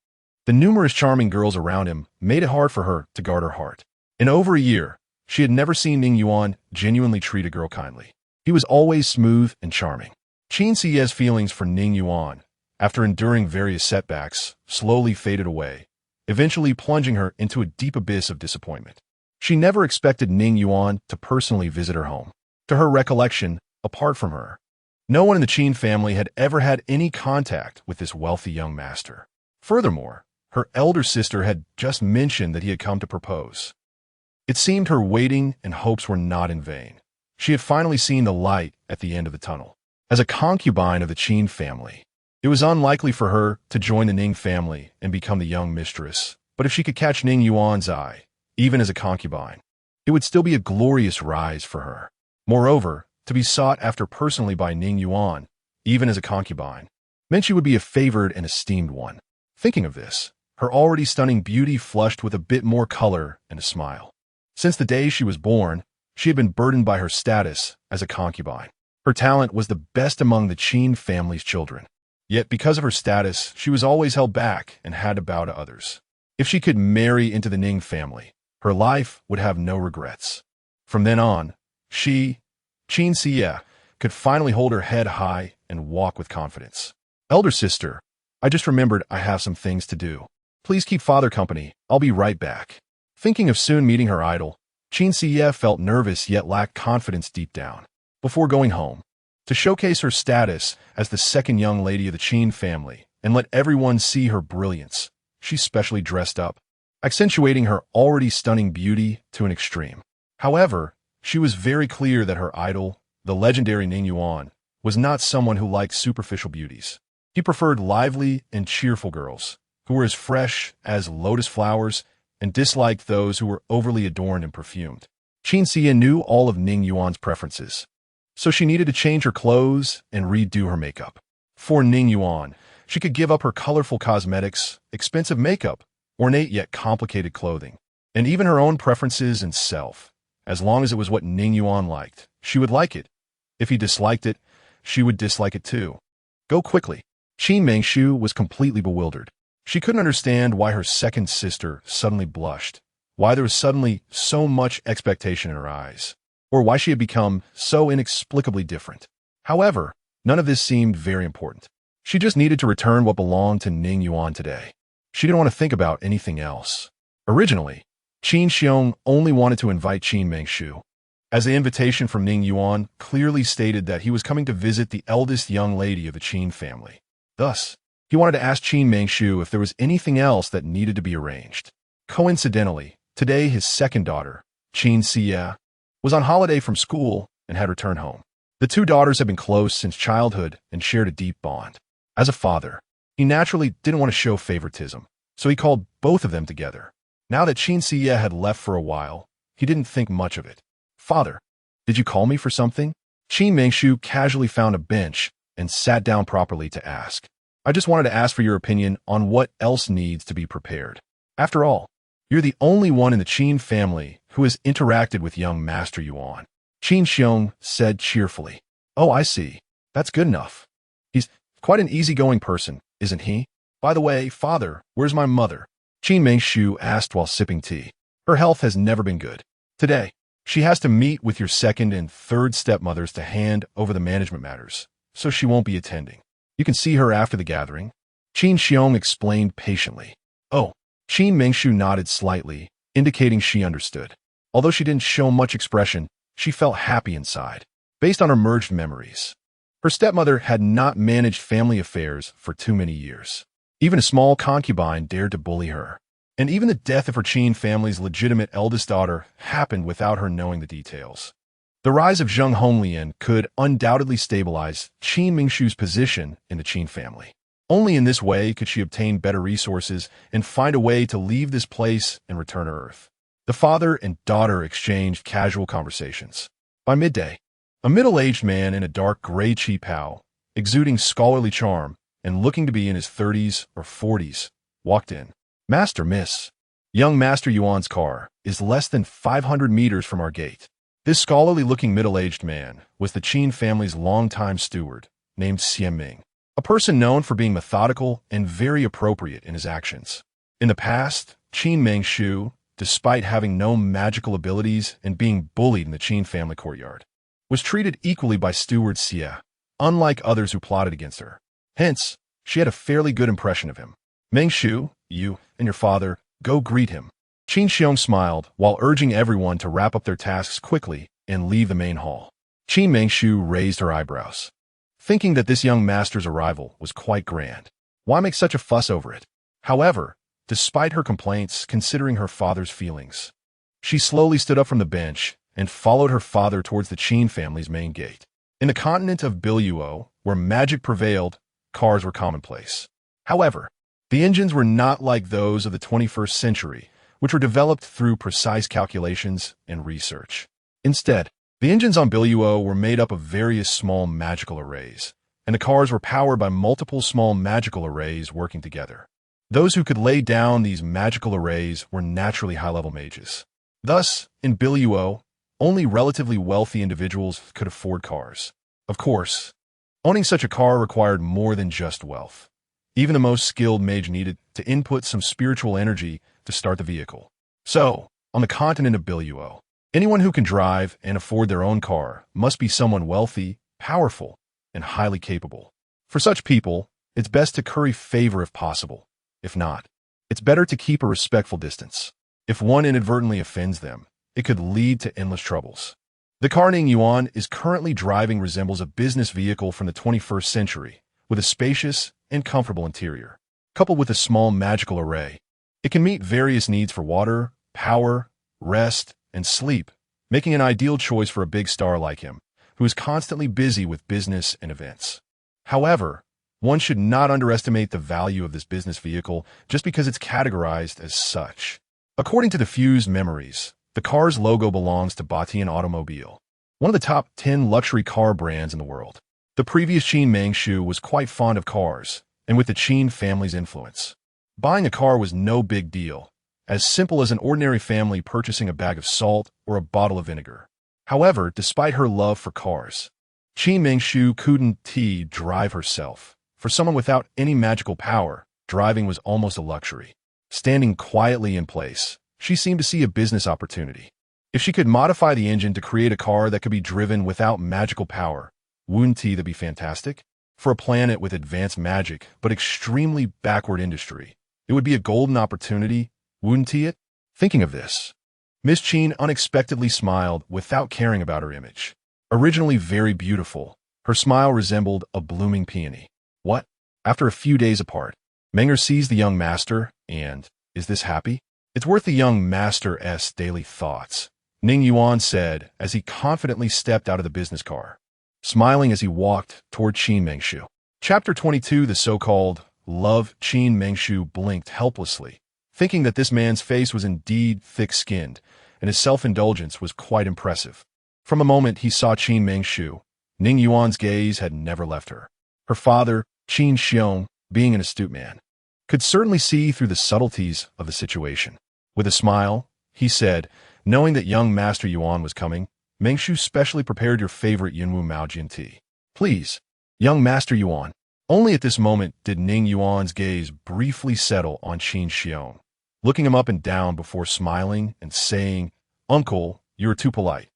The numerous charming girls around him made it hard for her to guard her heart. In over a year, she had never seen Ning Yuan genuinely treat a girl kindly. He was always smooth and charming. Qin Xie's feelings for Ning Yuan, after enduring various setbacks, slowly faded away, eventually plunging her into a deep abyss of disappointment. She never expected Ning Yuan to personally visit her home. To her recollection, apart from her, no one in the Qin family had ever had any contact with this wealthy young master. Furthermore, Her elder sister had just mentioned that he had come to propose. It seemed her waiting and hopes were not in vain. She had finally seen the light at the end of the tunnel. As a concubine of the Qin family, it was unlikely for her to join the Ning family and become the young mistress. But if she could catch Ning Yuan's eye, even as a concubine, it would still be a glorious rise for her. Moreover, to be sought after personally by Ning Yuan, even as a concubine, meant she would be a favored and esteemed one. Thinking of this, her already stunning beauty flushed with a bit more color and a smile. Since the day she was born, she had been burdened by her status as a concubine. Her talent was the best among the Qin family's children. Yet because of her status, she was always held back and had to bow to others. If she could marry into the Ning family, her life would have no regrets. From then on, she, Qin Xie, could finally hold her head high and walk with confidence. Elder sister, I just remembered I have some things to do. Please keep father company. I'll be right back. Thinking of soon meeting her idol, Qin Xie felt nervous yet lacked confidence deep down. Before going home, to showcase her status as the second young lady of the Qin family and let everyone see her brilliance, she specially dressed up, accentuating her already stunning beauty to an extreme. However, she was very clear that her idol, the legendary Ning Yuan, was not someone who liked superficial beauties. He preferred lively and cheerful girls, who were as fresh as lotus flowers and disliked those who were overly adorned and perfumed. Qin Xie knew all of Ning Yuan's preferences, so she needed to change her clothes and redo her makeup. For Ning Yuan, she could give up her colorful cosmetics, expensive makeup, ornate yet complicated clothing, and even her own preferences and self. As long as it was what Ning Yuan liked, she would like it. If he disliked it, she would dislike it too. Go quickly. Qin Mengshu was completely bewildered. She couldn't understand why her second sister suddenly blushed, why there was suddenly so much expectation in her eyes, or why she had become so inexplicably different. However, none of this seemed very important. She just needed to return what belonged to Ning Yuan today. She didn't want to think about anything else. Originally, Qin Xiong only wanted to invite Qin Mengshu, as the invitation from Ning Yuan clearly stated that he was coming to visit the eldest young lady of the Qin family. Thus, he wanted to ask Qin Mengshu if there was anything else that needed to be arranged. Coincidentally, today his second daughter, Qin Xie, was on holiday from school and had returned home. The two daughters had been close since childhood and shared a deep bond. As a father, he naturally didn't want to show favoritism, so he called both of them together. Now that Qin Xie had left for a while, he didn't think much of it. Father, did you call me for something? Qin Mengshu casually found a bench and sat down properly to ask. I just wanted to ask for your opinion on what else needs to be prepared. After all, you're the only one in the Qin family who has interacted with young Master Yuan. Qin Xiong said cheerfully. Oh, I see. That's good enough. He's quite an easygoing person, isn't he? By the way, father, where's my mother? Qin Mengshu asked while sipping tea. Her health has never been good. Today, she has to meet with your second and third stepmothers to hand over the management matters, so she won't be attending. You can see her after the gathering. Qin Xiong explained patiently. Oh, Qin Mengshu nodded slightly, indicating she understood. Although she didn't show much expression, she felt happy inside, based on her merged memories. Her stepmother had not managed family affairs for too many years. Even a small concubine dared to bully her. And even the death of her Qin family's legitimate eldest daughter happened without her knowing the details. The rise of Zheng Honglian could undoubtedly stabilize Qin Mengshu's position in the Qin family. Only in this way could she obtain better resources and find a way to leave this place and return to Earth. The father and daughter exchanged casual conversations. By midday, a middle-aged man in a dark gray qipao, exuding scholarly charm and looking to be in his 30s or 40s, walked in. Master, miss, young Master Yuan's car is less than 500 meters from our gate. This scholarly-looking middle-aged man was the Qin family's longtime steward, named Xian Ming, a person known for being methodical and very appropriate in his actions. In the past, Qin Mengshu, despite having no magical abilities and being bullied in the Qin family courtyard, was treated equally by Steward Xie, unlike others who plotted against her. Hence, she had a fairly good impression of him. Mengshu, you and your father, go greet him. Qin Xiong smiled while urging everyone to wrap up their tasks quickly and leave the main hall. Qin Mengshu raised her eyebrows, thinking that this young master's arrival was quite grand. Why make such a fuss over it? However, despite her complaints, considering her father's feelings. She slowly stood up from the bench and followed her father towards the Qin family's main gate. In the continent of Biluo, where magic prevailed, cars were commonplace. However, the engines were not like those of the 21st century, which were developed through precise calculations and research. Instead, the engines on Biluo were made up of various small magical arrays, and the cars were powered by multiple small magical arrays working together. Those who could lay down these magical arrays were naturally high-level mages. Thus, in Biluo, only relatively wealthy individuals could afford cars. Of course, owning such a car required more than just wealth. Even the most skilled mage needed to input some spiritual energy to start the vehicle. So, on the continent of Biluo, anyone who can drive and afford their own car must be someone wealthy, powerful, and highly capable. For such people, it's best to curry favor if possible. If not, it's better to keep a respectful distance. If one inadvertently offends them, it could lead to endless troubles. The car Ning Yuan is currently driving resembles a business vehicle from the 21st century, with a spacious and comfortable interior. Coupled with a small magical array, it can meet various needs for water, power, rest, and sleep, making an ideal choice for a big star like him, who is constantly busy with business and events. However, one should not underestimate the value of this business vehicle just because it's categorized as such. According to the Fused Memories, the car's logo belongs to Batian Automobile, one of the top 10 luxury car brands in the world. The previous Qin Mangshu was quite fond of cars, and with the Qin family's influence, buying a car was no big deal, as simple as an ordinary family purchasing a bag of salt or a bottle of vinegar. However, despite her love for cars, Qin Mangshu couldn't drive herself. For someone without any magical power, driving was almost a luxury. Standing quietly in place, she seemed to see a business opportunity. If she could modify the engine to create a car that could be driven without magical power, wouldn't that be fantastic? For a planet with advanced magic but extremely backward industry, it would be a golden opportunity, wouldn't it? Thinking of this, Miss Qin unexpectedly smiled without caring about her image. Originally very beautiful, her smile resembled a blooming peony. What? After a few days apart, Menger sees the young master and, is this happy? It's worth the young master's daily thoughts, Ning Yuan said as he confidently stepped out of the business car, smiling as he walked toward Qin Mangshu. Chapter 22. The so-called love. Qin Mangshu blinked helplessly, thinking that this man's face was indeed thick-skinned, and his self-indulgence was quite impressive. From the moment he saw Qin Mangshu, Ning Yuan's gaze had never left her. Her father, Qin Xiong, being an astute man, could certainly see through the subtleties of the situation. With a smile, he said, knowing that young Master Yuan was coming, Mangshu specially prepared your favorite Yunwu Maojian tea. Please, young Master Yuan. Only at this moment did Ning Yuan's gaze briefly settle on Qin Xiong, looking him up and down before smiling and saying, Uncle, you're too polite.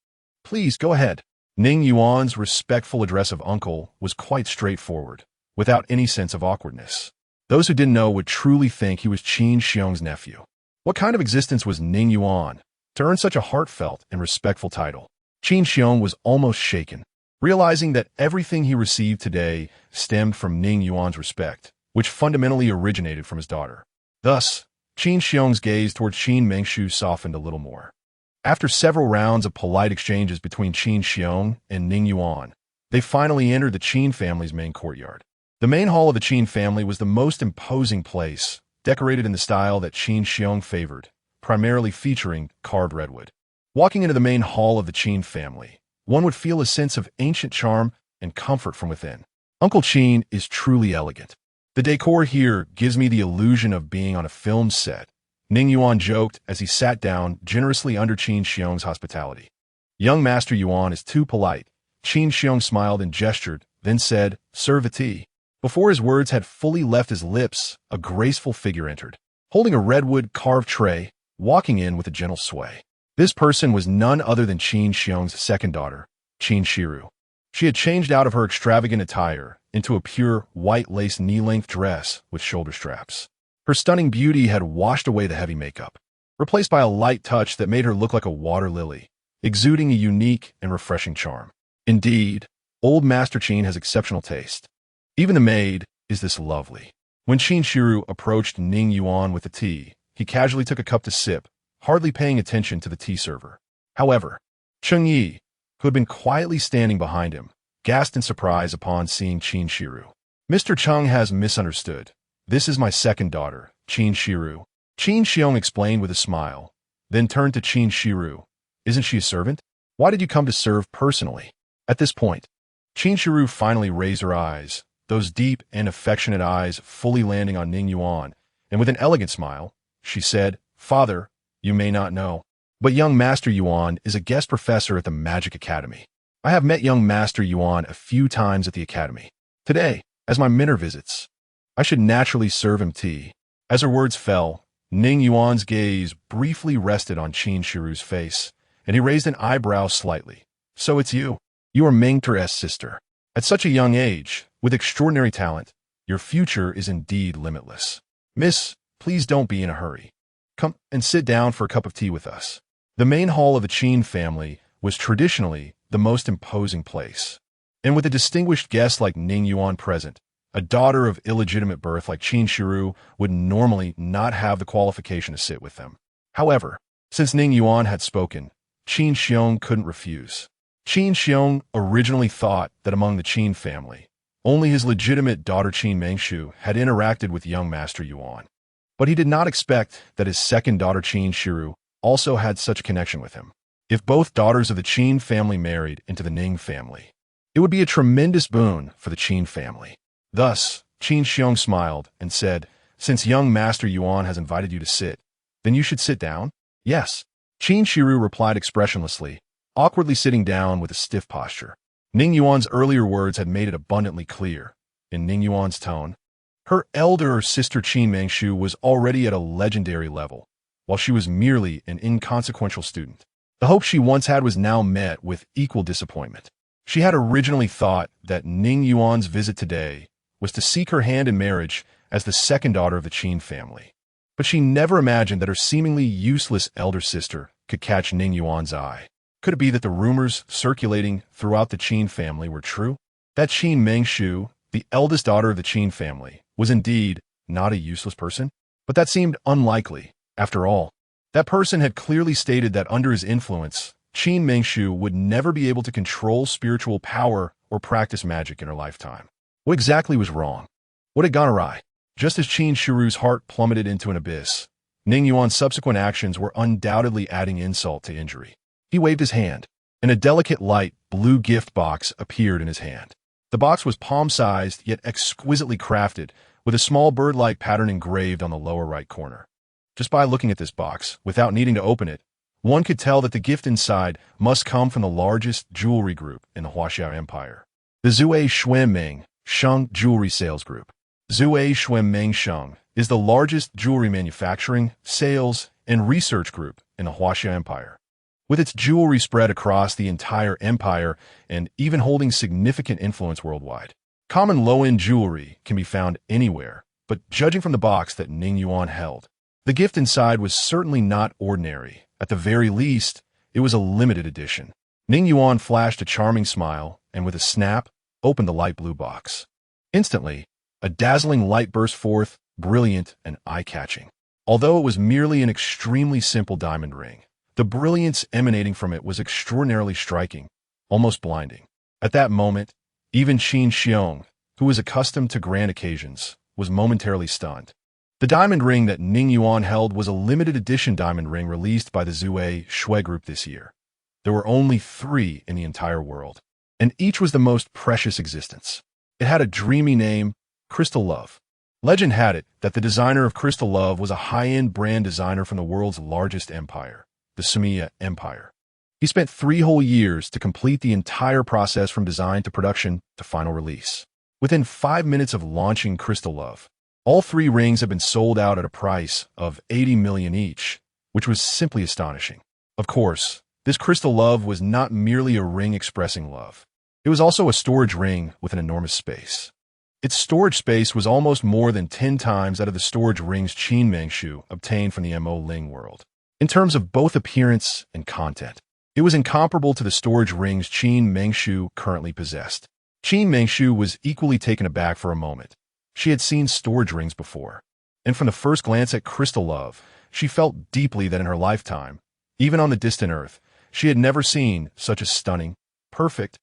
Please go ahead. Ning Yuan's respectful address of uncle was quite straightforward, without any sense of awkwardness. Those who didn't know would truly think he was Qin Xiong's nephew. What kind of existence was Ning Yuan to earn such a heartfelt and respectful title? Qin Xiong was almost shaken, realizing that everything he received today stemmed from Ning Yuan's respect, which fundamentally originated from his daughter. Thus, Qin Xiong's gaze toward Qin Mangshu softened a little more. After several rounds of polite exchanges between Qin Xiong and Ning Yuan, they finally entered the Qin family's main courtyard. The main hall of the Qin family was the most imposing place, decorated in the style that Qin Xiong favored, primarily featuring carved redwood. Walking into the main hall of the Qin family, one would feel a sense of ancient charm and comfort from within. Uncle Qin is truly elegant. The decor here gives me the illusion of being on a film set, Ning Yuan joked as he sat down generously under Qin Xiong's hospitality. Young Master Yuan is too polite. Qin Xiong smiled and gestured, then said, Serve the tea. Before his words had fully left his lips, a graceful figure entered, holding a redwood carved tray, walking in with a gentle sway. This person was none other than Qin Xiong's second daughter, Qin Shiru. She had changed out of her extravagant attire into a pure white lace knee-length dress with shoulder straps. Her stunning beauty had washed away the heavy makeup, replaced by a light touch that made her look like a water lily, exuding a unique and refreshing charm. Indeed, old Master Qin has exceptional taste. Even the maid is this lovely. When Qin Shiru approached Ning Yuan with the tea, he casually took a cup to sip, hardly paying attention to the tea server. However, Cheng Yi, who had been quietly standing behind him, gasped in surprise upon seeing Qin Shiru. Mr. Cheng has misunderstood. This is my second daughter, Qin Shiru. Qin Xiong explained with a smile, then turned to Qin Shiru. Isn't she a servant? Why did you come to serve personally? At this point, Qin Shiru finally raised her eyes, those deep and affectionate eyes fully landing on Ning Yuan, and with an elegant smile, she said, Father, you may not know, but young Master Yuan is a guest professor at the Magic Academy. I have met young Master Yuan a few times at the academy. Today, as my mentor visits, I should naturally serve him tea. As her words fell, Ning Yuan's gaze briefly rested on Qin Shiru's face, and he raised an eyebrow slightly. So it's you. You are Meng Tere's sister. At such a young age, with extraordinary talent, your future is indeed limitless. Miss, please don't be in a hurry. Come and sit down for a cup of tea with us. The main hall of the Qin family was traditionally the most imposing place. And with a distinguished guest like Ning Yuan present, a daughter of illegitimate birth like Qin Shiru would normally not have the qualification to sit with them. However, since Ning Yuan had spoken, Qin Xiong couldn't refuse. Qin Xiong originally thought that among the Qin family, only his legitimate daughter Qin Mengshu had interacted with young Master Yuan. But he did not expect that his second daughter Qin Shiru also had such a connection with him. If both daughters of the Qin family married into the Ning family, it would be a tremendous boon for the Qin family. Thus, Qin Xiong smiled and said, Since young Master Yuan has invited you to sit, then you should sit down? Yes. Qin Shiru replied expressionlessly, awkwardly sitting down with a stiff posture. Ning Yuan's earlier words had made it abundantly clear, in Ning Yuan's tone. Her elder sister Qin Mengshu was already at a legendary level, while she was merely an inconsequential student. The hope she once had was now met with equal disappointment. She had originally thought that Ning Yuan's visit today was to seek her hand in marriage as the second daughter of the Qin family. But she never imagined that her seemingly useless elder sister could catch Ning Yuan's eye. Could it be that the rumors circulating throughout the Qin family were true? That Qin Mengshu, the eldest daughter of the Qin family, was indeed not a useless person? But that seemed unlikely. After all, that person had clearly stated that under his influence, Qin Mengshu would never be able to control spiritual power or practice magic in her lifetime. What exactly was wrong? What had gone awry? Just as Qin Shiru's heart plummeted into an abyss, Ning Yuan's subsequent actions were undoubtedly adding insult to injury. He waved his hand, and a delicate light blue gift box appeared in his hand. The box was palm-sized yet exquisitely crafted, with a small bird-like pattern engraved on the lower right corner. Just by looking at this box, without needing to open it, one could tell that the gift inside must come from the largest jewelry group in the Huaxia Empire, the Zue Xuanmeng Sheng Jewelry Sales Group. Zue Xuanmeng Sheng is the largest jewelry manufacturing, sales, and research group in the Huaxia Empire. With its jewelry spread across the entire empire and even holding significant influence worldwide. Common low-end jewelry can be found anywhere, but judging from the box that Ning Yuan held, the gift inside was certainly not ordinary. At the very least, it was a limited edition. Ning Yuan flashed a charming smile and with a snap, opened the light blue box. Instantly, a dazzling light burst forth, brilliant and eye-catching. Although it was merely an extremely simple diamond ring, the brilliance emanating from it was extraordinarily striking, almost blinding. At that moment, even Qin Xiong, who was accustomed to grand occasions, was momentarily stunned. The diamond ring that Ning Yuan held was a limited edition diamond ring released by the Zue Shui Group this year. There were only 3 in the entire world, and each was the most precious existence. It had a dreamy name, Crystal Love. Legend had it that the designer of Crystal Love was a high-end brand designer from the world's largest empire, the Sumia Empire. He spent 3 whole years to complete the entire process from design to production to final release. Within 5 minutes of launching Crystal Love, all 3 rings have been sold out at a price of 80 million each, which was simply astonishing. Of course, this Crystal Love was not merely a ring expressing love. It was also a storage ring with an enormous space. Its storage space was almost more than 10 times that of the storage rings Qin Mengshu obtained from the Mo Ling world. In terms of both appearance and content, it was incomparable to the storage rings Qin Mengshu currently possessed. Qin Mengshu was equally taken aback for a moment. She had seen storage rings before, and from the first glance at crystal love, she felt deeply that in her lifetime, even on the distant earth, she had never seen such a stunning, perfect,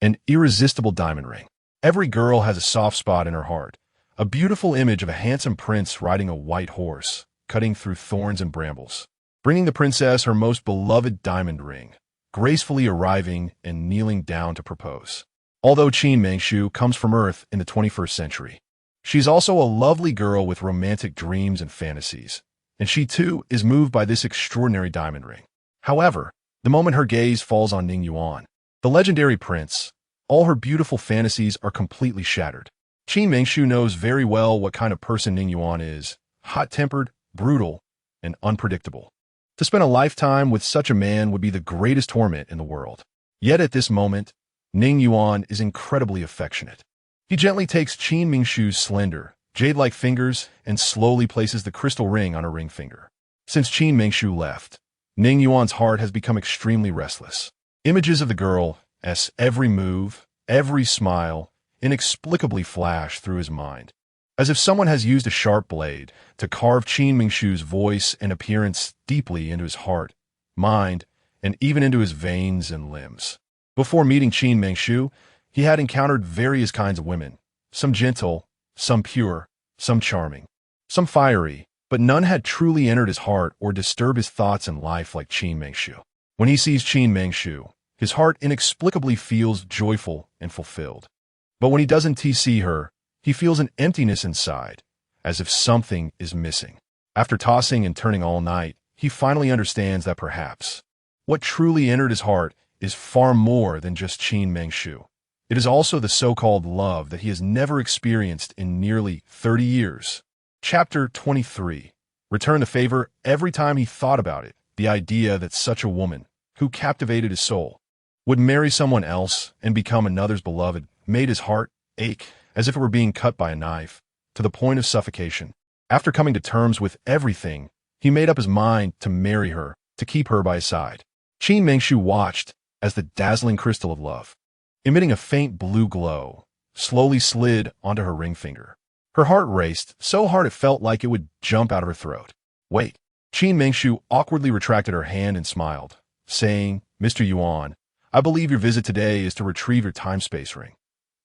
and irresistible diamond ring. Every girl has a soft spot in her heart, a beautiful image of a handsome prince riding a white horse, cutting through thorns and brambles, bringing the princess her most beloved diamond ring, gracefully arriving and kneeling down to propose. Although Qin Mengshu comes from Earth in the 21st century, she's also a lovely girl with romantic dreams and fantasies, and she too is moved by this extraordinary diamond ring. However, the moment her gaze falls on Ning Yuan, the legendary prince, all her beautiful fantasies are completely shattered. Qin Mengshu knows very well what kind of person Ning Yuan is: hot-tempered, brutal, and unpredictable. To spend a lifetime with such a man would be the greatest torment in the world. Yet at this moment, Ning Yuan is incredibly affectionate. He gently takes Qin Mengshu's slender, jade-like fingers and slowly places the crystal ring on her ring finger. Since Qin Mengshu left, Ning Yuan's heart has become extremely restless. Images of the girl's every move, every smile, inexplicably flash through his mind, as if someone has used a sharp blade to carve Qin Mengshu's voice and appearance deeply into his heart, mind, and even into his veins and limbs. Before meeting Qin Mengshu, he had encountered various kinds of women, some gentle, some pure, some charming, some fiery, but none had truly entered his heart or disturbed his thoughts and life like Qin Mengshu. When he sees Qin Mengshu, his heart inexplicably feels joyful and fulfilled. But when he doesn't see her, he feels an emptiness inside, as if something is missing. After tossing and turning all night, he finally understands that perhaps what truly entered his heart is far more than just Qin Mengshu. It is also the so-called love that he has never experienced in nearly 30 years. Chapter 23. Return the favor. Every time he thought about it, the idea that such a woman, who captivated his soul, would marry someone else and become another's beloved, made his heart ache as if it were being cut by a knife, to the point of suffocation. After coming to terms with everything, he made up his mind to marry her, to keep her by his side. Qin Mengshu watched as the dazzling crystal of love, emitting a faint blue glow, slowly slid onto her ring finger. Her heart raced so hard it felt like it would jump out of her throat. Wait. Qin Mengshu awkwardly retracted her hand and smiled, saying, "Mr. Yuan, I believe your visit today is to retrieve your time-space ring,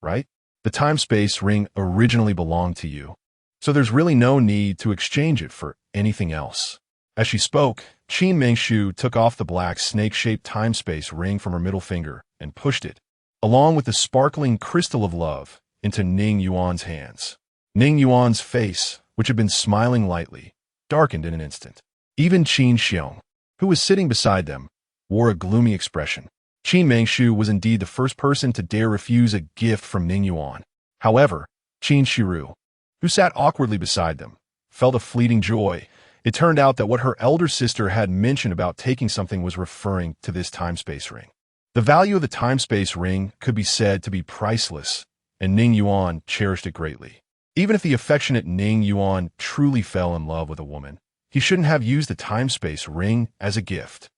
right? The time-space ring originally belonged to you, so there's really no need to exchange it for anything else." As she spoke, Qin Mengshu took off the black snake-shaped time-space ring from her middle finger and pushed it, along with the sparkling crystal of love, into Ning Yuan's hands. Ning Yuan's face, which had been smiling lightly, darkened in an instant. Even Qin Xiong, who was sitting beside them, wore a gloomy expression. Qin Mengshu was indeed the first person to dare refuse a gift from Ning Yuan. However, Qin Shiru, who sat awkwardly beside them, felt a fleeting joy. It turned out that what her elder sister had mentioned about taking something was referring to this time-space ring. The value of the time-space ring could be said to be priceless, and Ning Yuan cherished it greatly. Even if the affectionate Ning Yuan truly fell in love with a woman, he shouldn't have used the time-space ring as a gift.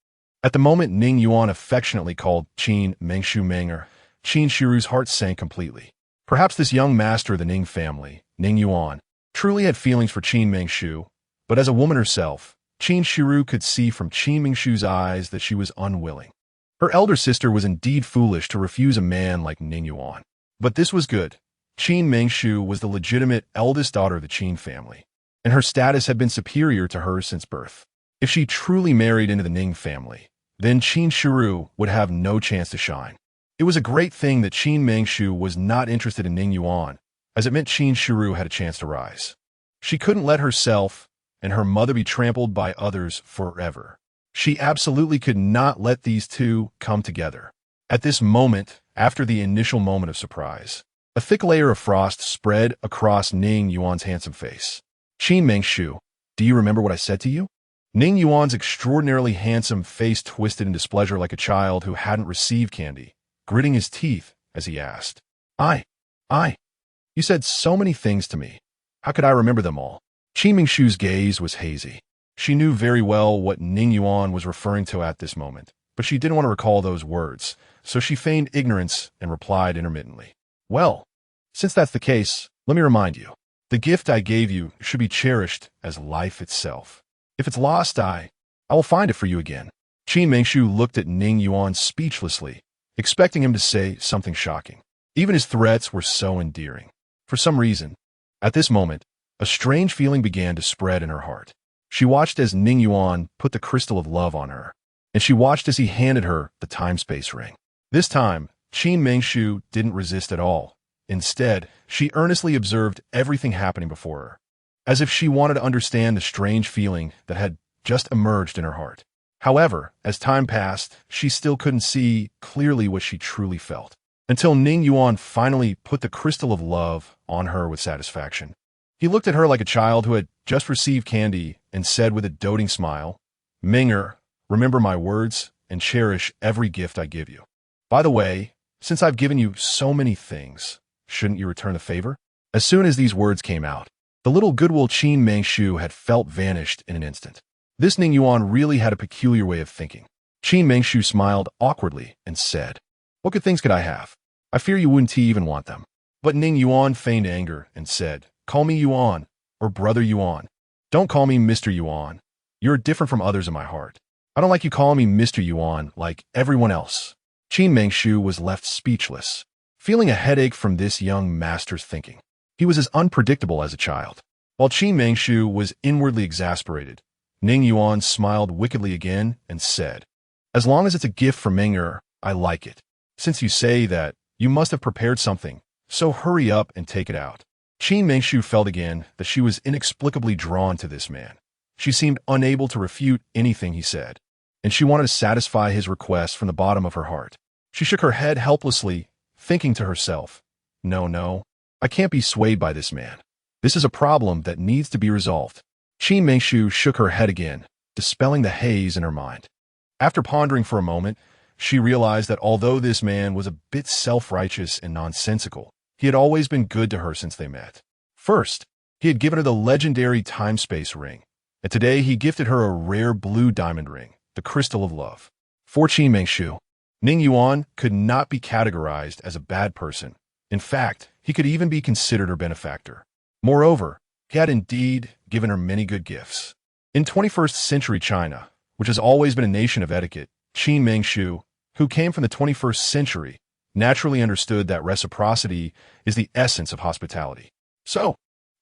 At the moment Ning Yuan affectionately called Qin Mengshu Menger, Qin Shiru's heart sank completely. Perhaps this young master of the Ning family, Ning Yuan, truly had feelings for Qin Mengshu, but as a woman herself, Qin Shiru could see from Qin Mengshu's eyes that she was unwilling. Her elder sister was indeed foolish to refuse a man like Ning Yuan. But this was good. Qin Mengshu was the legitimate eldest daughter of the Qin family, and her status had been superior to hers since birth. If she truly married into the Ning family, then Qin Shiru would have no chance to shine. It was a great thing that Qin Mengshu was not interested in Ning Yuan, as it meant Qin Shiru had a chance to rise. She couldn't let herself and her mother be trampled by others forever. She absolutely could not let these two come together. At this moment, after the initial moment of surprise, a thick layer of frost spread across Ning Yuan's handsome face. "Qin Mengshu, do you remember what I said to you?" Ning Yuan's extraordinarily handsome face twisted in displeasure like a child who hadn't received candy, gritting his teeth as he asked, I. You said so many things to me. How could I remember them all?" Qin Mengshu's gaze was hazy. She knew very well what Ning Yuan was referring to at this moment, but she didn't want to recall those words, so she feigned ignorance and replied intermittently, "Well, since that's the case, let me remind you. The gift I gave you should be cherished as life itself. If it's lost, I will find it for you again." Qin Mengshu looked at Ning Yuan speechlessly, expecting him to say something shocking. Even his threats were so endearing. For some reason, at this moment, a strange feeling began to spread in her heart. She watched as Ning Yuan put the crystal of love on her, and she watched as he handed her the time-space ring. This time, Qin Mengshu didn't resist at all. Instead, she earnestly observed everything happening before her, as if she wanted to understand the strange feeling that had just emerged in her heart. However, as time passed, she still couldn't see clearly what she truly felt, until Ning Yuan finally put the crystal of love on her with satisfaction. He looked at her like a child who had just received candy and said with a doting smile, "Ming'er, remember my words and cherish every gift I give you. By the way, since I've given you so many things, shouldn't you return the favor?" As soon as these words came out, the little goodwill Qin Mengshu had felt vanished in an instant. This Ning Yuan really had a peculiar way of thinking. Qin Mengshu smiled awkwardly and said, "What good things could I have? I fear you wouldn't even want them." But Ning Yuan feigned anger and said, "Call me Yuan, or Brother Yuan. Don't call me Mr. Yuan. You're different from others in my heart. I don't like you calling me Mr. Yuan like everyone else." Qin Mengshu was left speechless, feeling a headache from this young master's thinking. He was as unpredictable as a child. While Qin Mengshu was inwardly exasperated, Ning Yuan smiled wickedly again and said, "As long as it's a gift from Ming'er, I like it. Since you say that, you must have prepared something, so hurry up and take it out." Qin Mengshu felt again that she was inexplicably drawn to this man. She seemed unable to refute anything he said, and she wanted to satisfy his request from the bottom of her heart. She shook her head helplessly, thinking to herself, No, I can't be swayed by this man. This is a problem that needs to be resolved." Qin Mengshu shook her head again, dispelling the haze in her mind. After pondering for a moment, she realized that although this man was a bit self-righteous and nonsensical, he had always been good to her since they met. First, he had given her the legendary time-space ring, and today he gifted her a rare blue diamond ring, the crystal of love. For Qin Mengshu, Ning Yuan could not be categorized as a bad person. In fact, he could even be considered her benefactor. Moreover, he had indeed given her many good gifts. In 21st century China, which has always been a nation of etiquette, Qin Mengshu, who came from the 21st century, naturally understood that reciprocity is the essence of hospitality. So,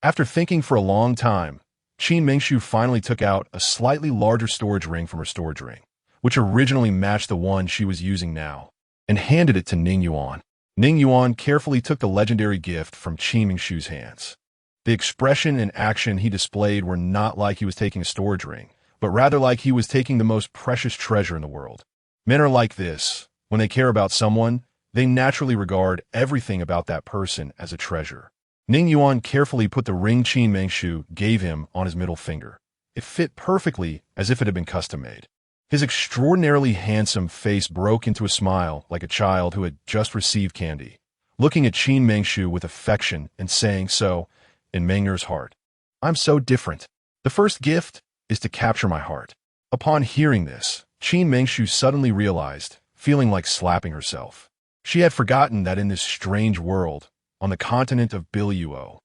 after thinking for a long time, Qin Mengshu finally took out a slightly larger storage ring from her storage ring, which originally matched the one she was using now, and handed it to Ning Yuan. Ning Yuan carefully took the legendary gift from Qin Mengshu's hands. The expression and action he displayed were not like he was taking a storage ring, but rather like he was taking the most precious treasure in the world. Men are like this. When they care about someone, they naturally regard everything about that person as a treasure. Ning Yuan carefully put the ring Qin Mengshu gave him on his middle finger. It fit perfectly as if it had been custom-made. His extraordinarily handsome face broke into a smile like a child who had just received candy, looking at Qin Mengshu with affection and saying so, in Meng'er's heart, "I'm so different. The first gift is to capture my heart." Upon hearing this, Qin Mengshu suddenly realized, feeling like slapping herself. She had forgotten that in this strange world, on the continent of Biluo,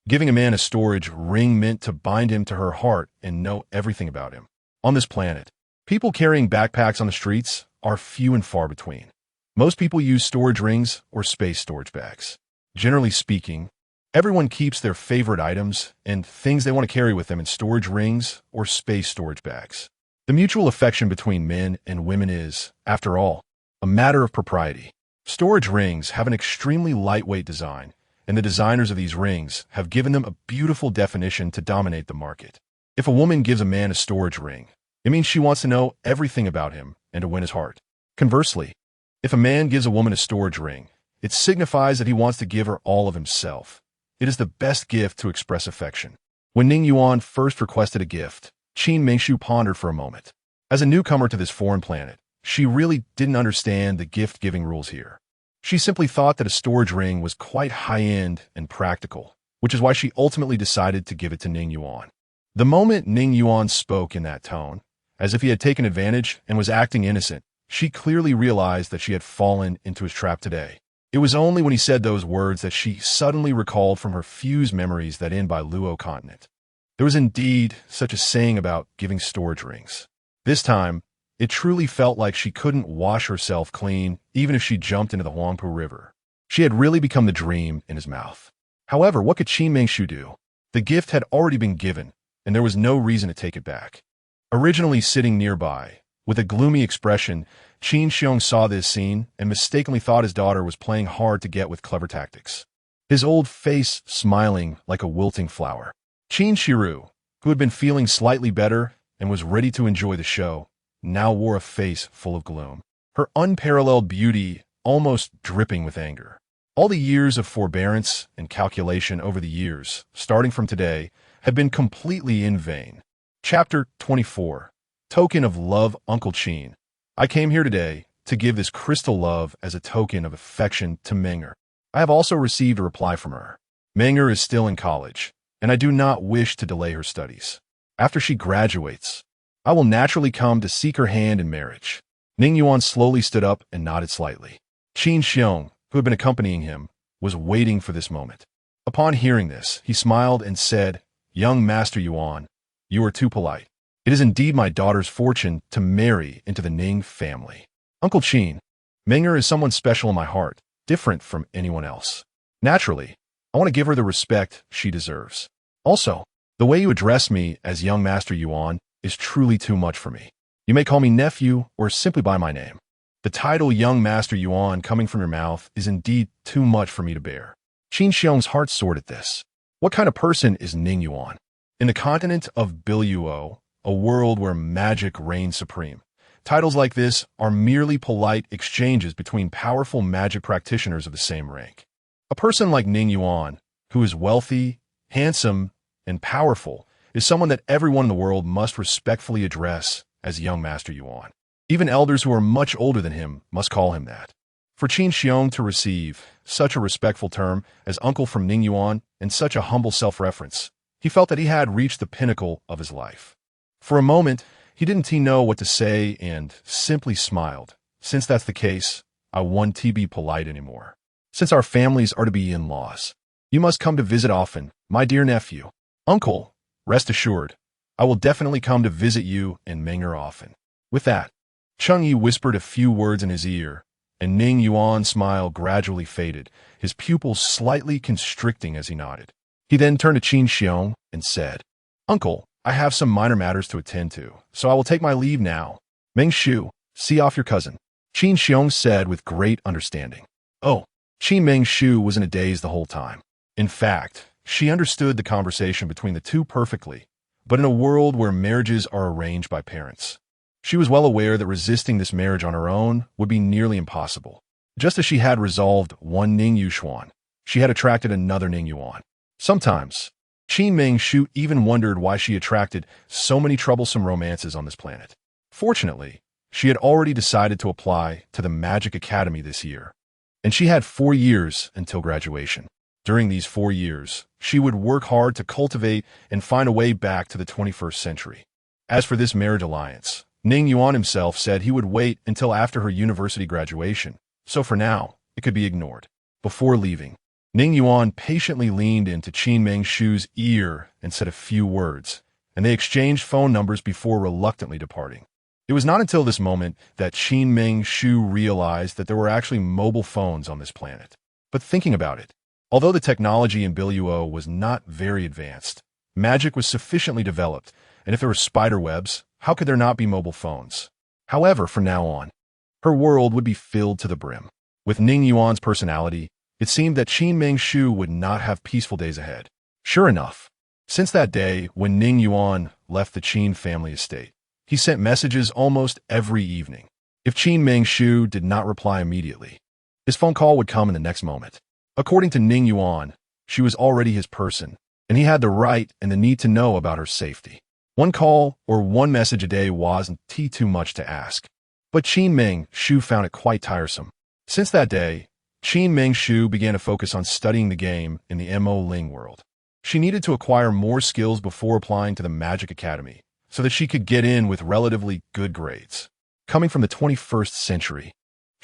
giving a man a storage ring meant to bind him to her heart and know everything about him. On this planet, people carrying backpacks on the streets are few and far between. Most people use storage rings or space storage bags. Generally speaking, everyone keeps their favorite items and things they want to carry with them in storage rings or space storage bags. The mutual affection between men and women is, after all, a matter of propriety. Storage rings have an extremely lightweight design, and the designers of these rings have given them a beautiful definition to dominate the market. If a woman gives a man a storage ring, it means she wants to know everything about him and to win his heart. Conversely, if a man gives a woman a storage ring, it signifies that he wants to give her all of himself. It is the best gift to express affection. When Ning Yuan first requested a gift, Qin Mengshu pondered for a moment. As a newcomer to this foreign planet, she really didn't understand the gift-giving rules here. She simply thought that a storage ring was quite high-end and practical, which is why she ultimately decided to give it to Ning Yuan. The moment Ning Yuan spoke in that tone, as if he had taken advantage and was acting innocent, she clearly realized that she had fallen into his trap today. It was only when he said those words that she suddenly recalled from her fused memories that inn by Luo continent. There was indeed such a saying about giving storage rings. This time, it truly felt like she couldn't wash herself clean even if she jumped into the Huangpu River. She had really become the dream in his mouth. However, what could Qin Mengshu do? The gift had already been given, and there was no reason to take it back. Originally sitting nearby, with a gloomy expression, Qin Xiong saw this scene and mistakenly thought his daughter was playing hard to get with clever tactics. His old face smiling like a wilting flower. Qin Shiru, who had been feeling slightly better and was ready to enjoy the show, now wore a face full of gloom. Her unparalleled beauty almost dripping with anger. All the years of forbearance and calculation over the years, starting from today, had been completely in vain. Chapter 24. Token of Love. Uncle Qin. I came here today to give this crystal love as a token of affection to Menger. I have also received a reply from her. Menger is still in college, and I do not wish to delay her studies. After she graduates, I will naturally come to seek her hand in marriage. Ning Yuan slowly stood up and nodded slightly. Qin Xiong, who had been accompanying him, was waiting for this moment. Upon hearing this, he smiled and said, "Young Master Yuan, you are too polite. It is indeed my daughter's fortune to marry into the Ning family. Uncle Qin, Menger is someone special in my heart, different from anyone else. Naturally, I want to give her the respect she deserves. Also, the way you address me as young Master Yuan is truly too much for me. You may call me nephew or simply by my name. The title Young Master Yuan coming from your mouth is indeed too much for me to bear." Qin Xiong's heart soared at this. What kind of person is Ning Yuan? In the continent of Biluo, a world where magic reigns supreme, titles like this are merely polite exchanges between powerful magic practitioners of the same rank. A person like Ning Yuan, who is wealthy, handsome, and powerful, is someone that everyone in the world must respectfully address as Young Master Yuan. Even elders who are much older than him must call him that. For Qin Xiong to receive such a respectful term as uncle from Ning Yuan and such a humble self-reference, he felt that he had reached the pinnacle of his life. For a moment, he didn't know what to say and simply smiled. Since that's the case, I won't be polite anymore. Since our families are to be in-laws, you must come to visit often, my dear nephew. Uncle, rest assured, I will definitely come to visit you and Menger often. With that, Cheng Yi whispered a few words in his ear, and Ning Yuan's smile gradually faded, his pupils slightly constricting as he nodded. He then turned to Qin Xiong and said, "Uncle, I have some minor matters to attend to, so I will take my leave now. Mengshu, see off your cousin." Qin Xiong said with great understanding. Oh, Qin Mengshu was in a daze the whole time. In fact, she understood the conversation between the two perfectly, but in a world where marriages are arranged by parents, she was well aware that resisting this marriage on her own would be nearly impossible. Just as she had resolved one Ning Yuan, she had attracted another Ning Yuan. Sometimes, Qin Mengshu even wondered why she attracted so many troublesome romances on this planet. Fortunately, she had already decided to apply to the Magic Academy this year, and she had 4 years until graduation. During these 4 years, she would work hard to cultivate and find a way back to the 21st century. As for this marriage alliance, Ning Yuan himself said he would wait until after her university graduation, so for now, it could be ignored. Before leaving, Ning Yuan patiently leaned into Qin Mengshu's ear and said a few words, and they exchanged phone numbers before reluctantly departing. It was not until this moment that Qin Mengshu realized that there were actually mobile phones on this planet. But thinking about it, although the technology in Biluo was not very advanced, magic was sufficiently developed, and if there were spider webs, how could there not be mobile phones? However, from now on, her world would be filled to the brim. With Ning Yuan's personality, it seemed that Qin Mengshu would not have peaceful days ahead. Sure enough, since that day when Ning Yuan left the Qin family estate, he sent messages almost every evening. If Qin Mengshu did not reply immediately, his phone call would come in the next moment. According to Ning Yuan, she was already his person, and he had the right and the need to know about her safety. One call or one message a day wasn't too much to ask. But Qin Mengshu found it quite tiresome. Since that day, Qin Mengshu began to focus on studying the game in the Mo Ling world. She needed to acquire more skills before applying to the Magic Academy, so that she could get in with relatively good grades. Coming from the 21st century,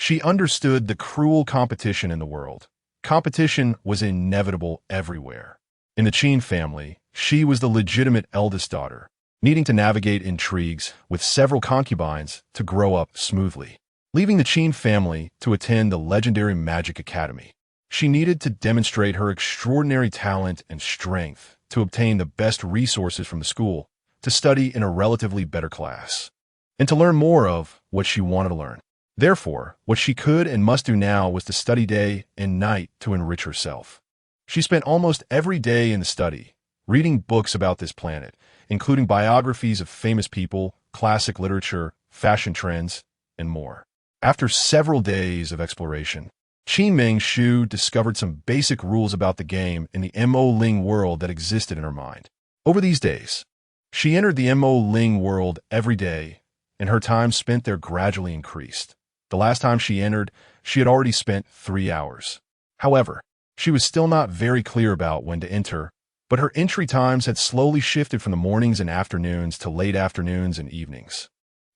She understood the cruel competition in the world. Competition was inevitable everywhere. In the Qin family, she was the legitimate eldest daughter, needing to navigate intrigues with several concubines to grow up smoothly. Leaving the Qin family to attend the legendary Magic Academy, she needed to demonstrate her extraordinary talent and strength to obtain the best resources from the school, to study in a relatively better class, and to learn more of what she wanted to learn. Therefore, what she could and must do now was to study day and night to enrich herself. She spent almost every day in the study, reading books about this planet, including biographies of famous people, classic literature, fashion trends, and more. After several days of exploration, Qin Mengshu discovered some basic rules about the game in the Mo Ling world that existed in her mind. Over these days, she entered the Mo Ling world every day, and her time spent there gradually increased. The last time she entered, she had already spent 3 hours. However, she was still not very clear about when to enter, but her entry times had slowly shifted from the mornings and afternoons to late afternoons and evenings,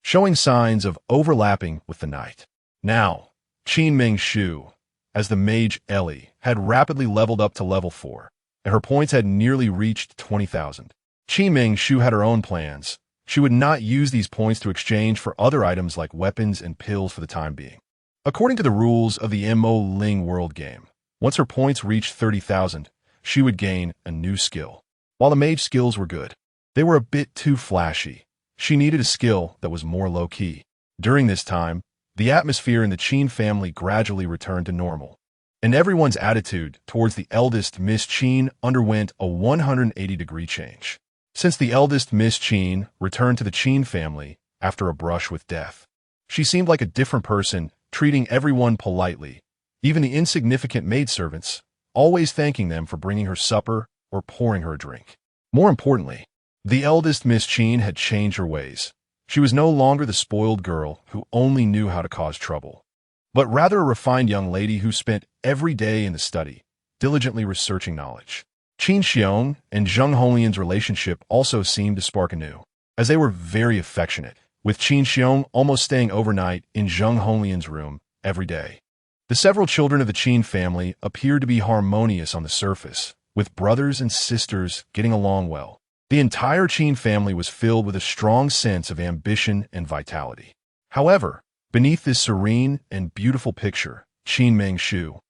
showing signs of overlapping with the night. Now, Qin Mengshu, as the mage Ellie, had rapidly leveled up to level 4, and her points had nearly reached 20,000. Qin Mengshu had her own plans. She would not use these points to exchange for other items like weapons and pills for the time being. According to the rules of the Mo Ling world game, once her points reached 30,000, she would gain a new skill. While the mage skills were good, they were a bit too flashy. She needed a skill that was more low-key. During this time, the atmosphere in the Qin family gradually returned to normal, and everyone's attitude towards the eldest Miss Qin underwent a 180-degree change. Since the eldest Miss Qin returned to the Qin family after a brush with death, she seemed like a different person, treating everyone politely, even the insignificant maidservants, always thanking them for bringing her supper or pouring her a drink. More importantly, the eldest Miss Qin had changed her ways. She was no longer the spoiled girl who only knew how to cause trouble, but rather a refined young lady who spent every day in the study, diligently researching knowledge. Qin Xiong and Zheng Holian's relationship also seemed to spark anew, as they were very affectionate, with Qin Xiong almost staying overnight in Zheng Holian's room every day. The several children of the Qin family appeared to be harmonious on the surface, with brothers and sisters getting along well. The entire Qin family was filled with a strong sense of ambition and vitality. However, beneath this serene and beautiful picture, Qin Mengshu,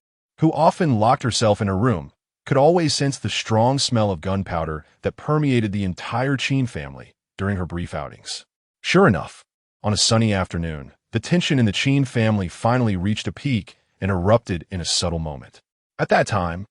who often locked herself in her room, could always sense the strong smell of gunpowder that permeated the entire Qin family during her brief outings. Sure enough, on a sunny afternoon, the tension in the Qin family finally reached a peak and erupted in a subtle moment. At that time,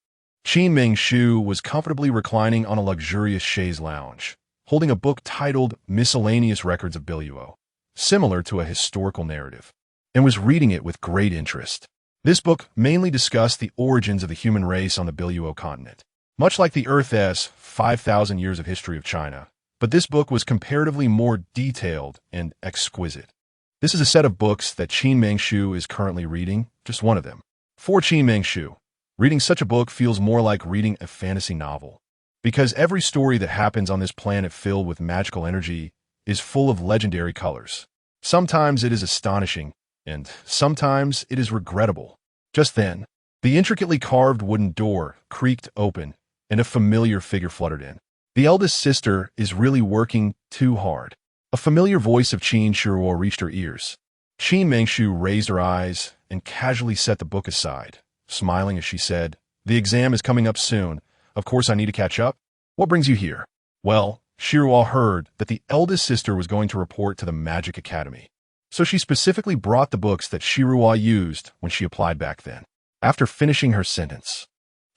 Qin Mengshu was comfortably reclining on a luxurious chaise lounge, holding a book titled Miscellaneous Records of Biluo, similar to a historical narrative, and was reading it with great interest. This book mainly discussed the origins of the human race on the Biluo continent, much like the Earth's 5,000 years of history of China, but this book was comparatively more detailed and exquisite. This is a set of books that Qin Mengshu is currently reading, just one of them. For Qin Mengshu, reading such a book feels more like reading a fantasy novel, because every story that happens on this planet filled with magical energy is full of legendary colors. Sometimes it is astonishing, and sometimes it is regrettable. Just then, the intricately carved wooden door creaked open, and a familiar figure fluttered in. The eldest sister is really working too hard. A familiar voice of Qin Shiruo reached her ears. Qin Mengshu raised her eyes and casually set the book aside, smiling as she said, "The exam is coming up soon. Of course I need to catch up. What brings you here?" Well, Shiruo heard that the eldest sister was going to report to the Magic Academy, so she specifically brought the books that Shiruo used when she applied back then. After finishing her sentence,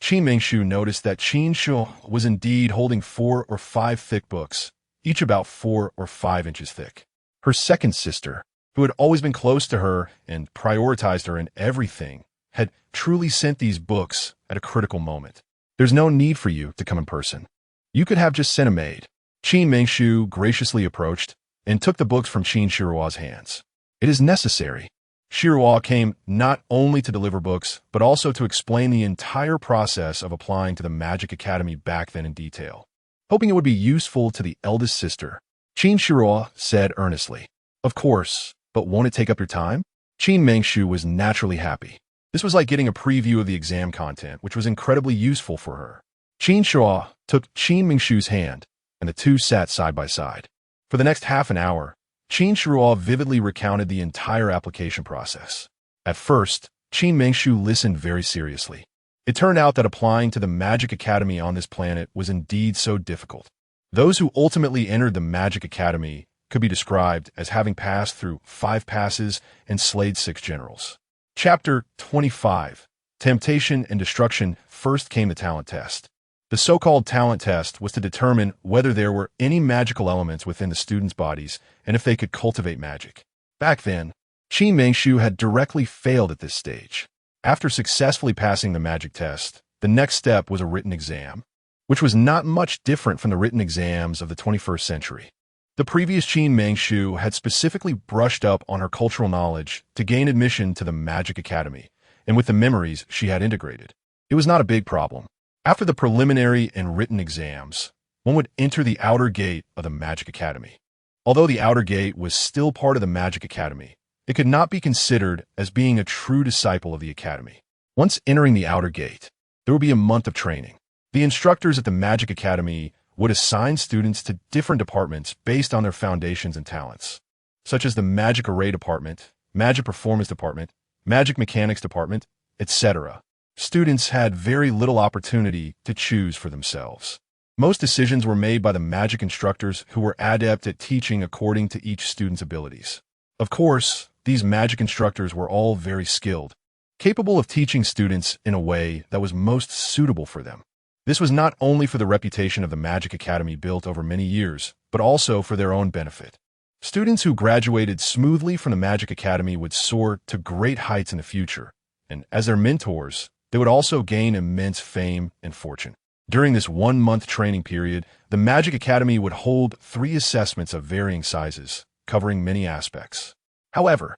Qin Mengshu noticed that Qin Shiruo was indeed holding 4 or 5 thick books, each about 4 or 5 inches thick. Her second sister, who had always been close to her and prioritized her in everything, had truly sent these books at a critical moment. "There's no need for you to come in person. You could have just sent a maid." Qin Mengshu graciously approached and took the books from Qin Shiruo's hands. "It is necessary." Shiruo came not only to deliver books, but also to explain the entire process of applying to the Magic Academy back then in detail. Hoping it would be useful to the eldest sister, Qin Shiruo said earnestly, "Of course, but won't it take up your time?" Qin Mengshu was naturally happy. This was like getting a preview of the exam content, which was incredibly useful for her. Qin Shua took Qin Mengshu's hand, and the two sat side by side. For the next half an hour, Qin Shua vividly recounted the entire application process. At first, Qin Mengshu listened very seriously. It turned out that applying to the Magic Academy on this planet was indeed so difficult. Those who ultimately entered the Magic Academy could be described as having passed through 5 passes and slayed 6 generals. Chapter 25. Temptation and Destruction. First came the talent test. The so-called talent test was to determine whether there were any magical elements within the students' bodies and if they could cultivate magic. Back then, Qin Mengshu had directly failed at this stage. After successfully passing the magic test, the next step was a written exam, which was not much different from the written exams of the 21st century. The previous Qin Mengshu had specifically brushed up on her cultural knowledge to gain admission to the Magic Academy, and with the memories she had integrated, it was not a big problem. After the preliminary and written exams, one would enter the outer gate of the Magic Academy. Although the outer gate was still part of the Magic Academy, it could not be considered as being a true disciple of the Academy. Once entering the outer gate, there would be a month of training. The instructors at the Magic Academy would assign students to different departments based on their foundations and talents, such as the Magic Array Department, Magic Performance Department, Magic Mechanics Department, etc. Students had very little opportunity to choose for themselves. Most decisions were made by the magic instructors who were adept at teaching according to each student's abilities. Of course, these magic instructors were all very skilled, capable of teaching students in a way that was most suitable for them. This was not only for the reputation of the Magic Academy built over many years, but also for their own benefit. Students who graduated smoothly from the Magic Academy would soar to great heights in the future, and as their mentors, they would also gain immense fame and fortune. During this 1-month training period, the Magic Academy would hold 3 assessments of varying sizes, covering many aspects. However,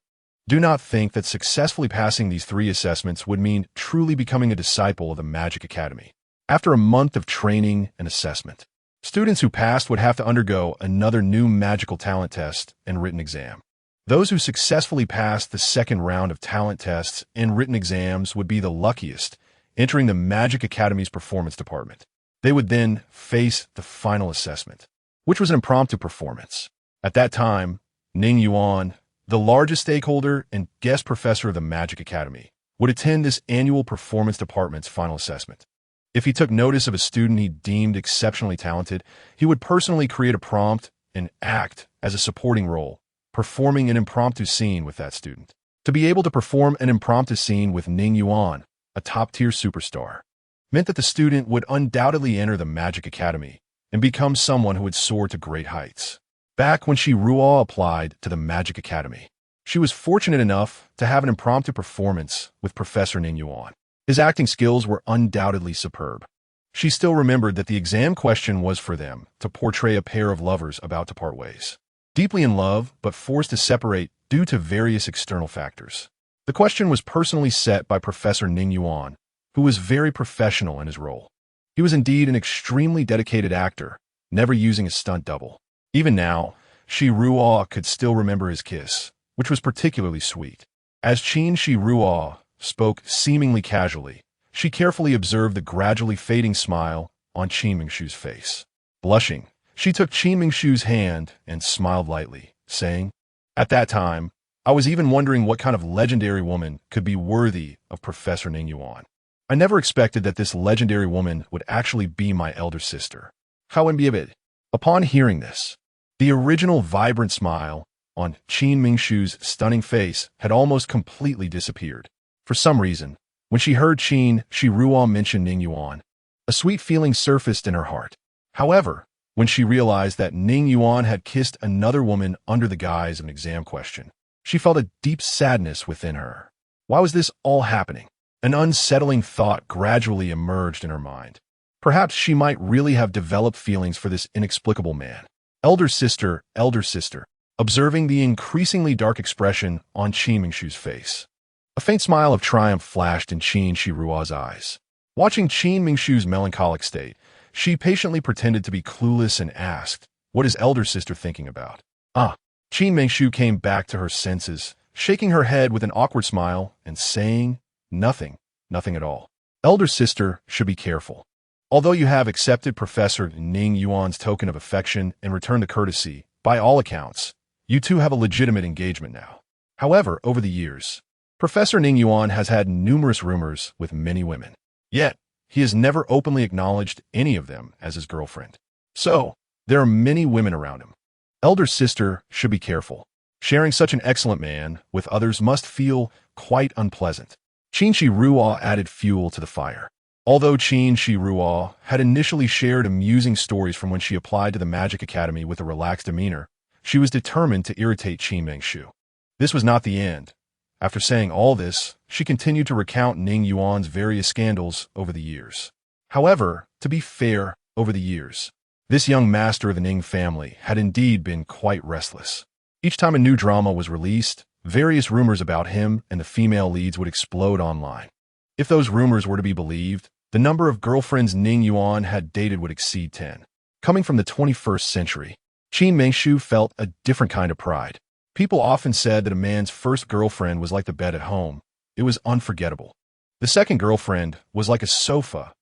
do not think that successfully passing these 3 assessments would mean truly becoming a disciple of the Magic Academy. After a month of training and assessment, students who passed would have to undergo another new magical talent test and written exam. Those who successfully passed the second round of talent tests and written exams would be the luckiest, entering the Magic Academy's performance department. They would then face the final assessment, which was an impromptu performance. At that time, Ning Yuan, the largest stakeholder and guest professor of the Magic Academy, would attend this annual performance department's final assessment. If he took notice of a student he deemed exceptionally talented, he would personally create a prompt and act as a supporting role, performing an impromptu scene with that student. To be able to perform an impromptu scene with Ning Yuan, a top-tier superstar, meant that the student would undoubtedly enter the Magic Academy and become someone who would soar to great heights. Back when Shi Ruo applied to the Magic Academy, she was fortunate enough to have an impromptu performance with Professor Ning Yuan. His acting skills were undoubtedly superb. She still remembered that the exam question was for them to portray a pair of lovers about to part ways, deeply in love but forced to separate due to various external factors. The question was personally set by Professor Ning Yuan, who was very professional in his role. He was indeed an extremely dedicated actor, never using a stunt double. Even now, Shi Ruo could still remember his kiss, which was particularly sweet. As Qin Shi Ruo spoke seemingly casually, she carefully observed the gradually fading smile on Qin Mengshu's face. Blushing, she took Qin Mengshu's hand and smiled lightly, saying, "At that time, I was even wondering what kind of legendary woman could be worthy of Professor Ning Yuan. I never expected that this legendary woman would actually be my elder sister." Upon hearing this, the original vibrant smile on Qin Mengshu's stunning face had almost completely disappeared. For some reason, when she heard Qin Shi Ruo mention Ning Yuan, a sweet feeling surfaced in her heart. However, when she realized that Ning Yuan had kissed another woman under the guise of an exam question, she felt a deep sadness within her. Why was this all happening? An unsettling thought gradually emerged in her mind. Perhaps she might really have developed feelings for this inexplicable man. Elder sister, observing the increasingly dark expression on Qin Mengshu's face. A faint smile of triumph flashed in Qin Shi Ruo's eyes. Watching Qin Mengshu's melancholic state, she patiently pretended to be clueless and asked, "What is elder sister thinking about?" Qin Mengshu came back to her senses. shaking her head with an awkward smile and saying, "Nothing, nothing at all. Elder sister should be careful. Although you have accepted Professor Ning Yuan's token of affection and returned the courtesy, by all accounts, you two have a legitimate engagement now. However, over the years, Professor Ning Yuan has had numerous rumors with many women. Yet, he has never openly acknowledged any of them as his girlfriend. So, there are many women around him. Elder sister should be careful. Sharing such an excellent man with others must feel quite unpleasant." Qin Shi Ruo added fuel to the fire. Although Qin Shi Ruo had initially shared amusing stories from when she applied to the Magic Academy with a relaxed demeanor, she was determined to irritate Qin Mengshu. This was not the end. After saying all this, she continued to recount Ning Yuan's various scandals over the years. However, to be fair, over the years, this young master of the Ning family had indeed been quite restless. Each time a new drama was released, various rumors about him and the female leads would explode online. If those rumors were to be believed, the number of girlfriends Ning Yuan had dated would exceed 10. Coming from the 21st century, Qin Mengshu felt a different kind of pride. People often said that a man's first girlfriend was like the bed at home. It was unforgettable. The second girlfriend was like a sofa.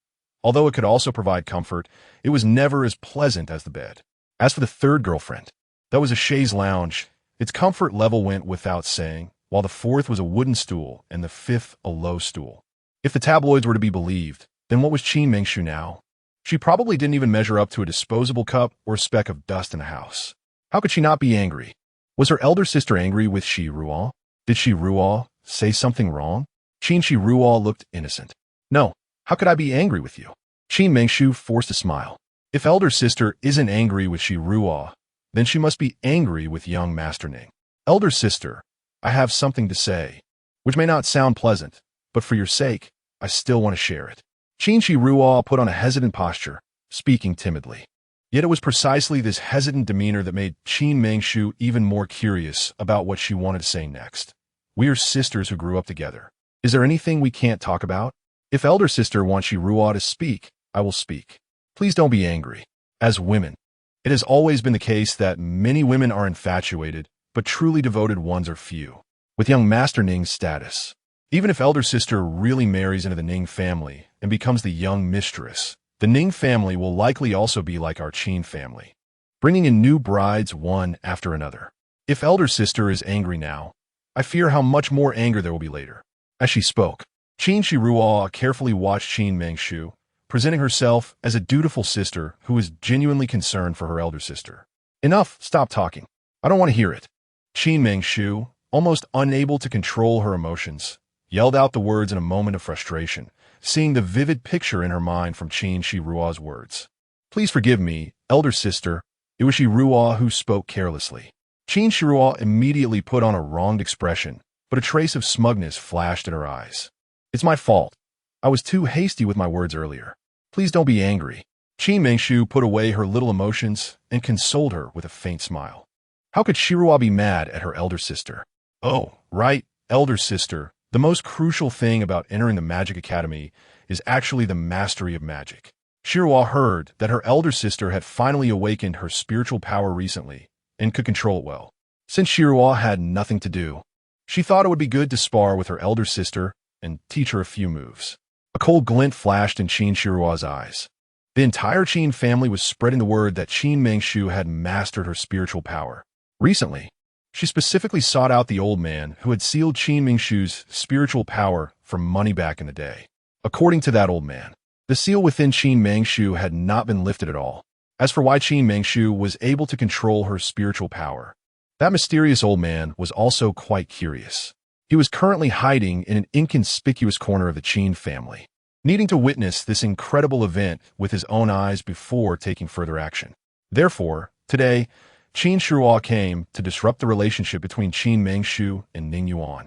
Although it could also provide comfort, it was never as pleasant as the bed. As for the third girlfriend, that was a chaise lounge. Its comfort level went without saying, while the fourth was a wooden stool and the fifth a low stool. If the tabloids were to be believed, then what was Qin Mengshu now? She probably didn't even measure up to a disposable cup or a speck of dust in a house. How could she not be angry? Was her elder sister angry with Shi Ruo? Did Shi Ruo say something wrong? Qin Shi Ruo looked innocent. "No, how could I be angry with you?" Qin Mengshu forced a smile. If elder sister isn't angry with Shi Ruo, then she must be angry with young Master Ning. "Elder sister, I have something to say, which may not sound pleasant, but for your sake, I still want to share it." Qin Shi Ruo put on a hesitant posture, speaking timidly. Yet it was precisely this hesitant demeanor that made Qin Mengshu even more curious about what she wanted to say next. "We are sisters who grew up together. Is there anything we can't talk about? If elder sister wants Shi Ruo to speak, I will speak. Please don't be angry. As women, it has always been the case that many women are infatuated, but truly devoted ones are few. With young Master Ning's status, even if elder sister really marries into the Ning family and becomes the young mistress, the Ning family will likely also be like our Qin family, bringing in new brides one after another. If elder sister is angry now, I fear how much more anger there will be later." As she spoke, Qin Shi Ruo carefully watched Qin Mengshu, presenting herself as a dutiful sister who was genuinely concerned for her elder sister. "Enough, stop talking. I don't want to hear it." Qin Mengshu, almost unable to control her emotions, yelled out the words in a moment of frustration, seeing the vivid picture in her mind from Qin Shi Ruo's words. "Please forgive me, elder sister. It was Shi Ruo who spoke carelessly." Qin Shi Ruo immediately put on a wronged expression, but a trace of smugness flashed in her eyes. "It's my fault. I was too hasty with my words earlier. Please don't be angry." Qin Mengshu put away her little emotions and consoled her with a faint smile. How could Shi Ruo be mad at her elder sister? "Oh, right, elder sister. The most crucial thing about entering the Magic Academy is actually the mastery of magic." Shi Ruo heard that her elder sister had finally awakened her spiritual power recently and could control it well. Since Shi Ruo had nothing to do, she thought it would be good to spar with her elder sister and teach her a few moves. A cold glint flashed in Qin Shi Ruo's eyes. The entire Qin family was spreading the word that Qin Mengshu had mastered her spiritual power. Recently, she specifically sought out the old man who had sealed Qin Mengshu's spiritual power for money back in the day. According to that old man, the seal within Qin Mengshu had not been lifted at all. As for why Qin Mengshu was able to control her spiritual power, that mysterious old man was also quite curious. He was currently hiding in an inconspicuous corner of the Qin family, needing to witness this incredible event with his own eyes before taking further action. Therefore, today, Qin Shi Ruo came to disrupt the relationship between Qin Mengshu and Ning Yuan,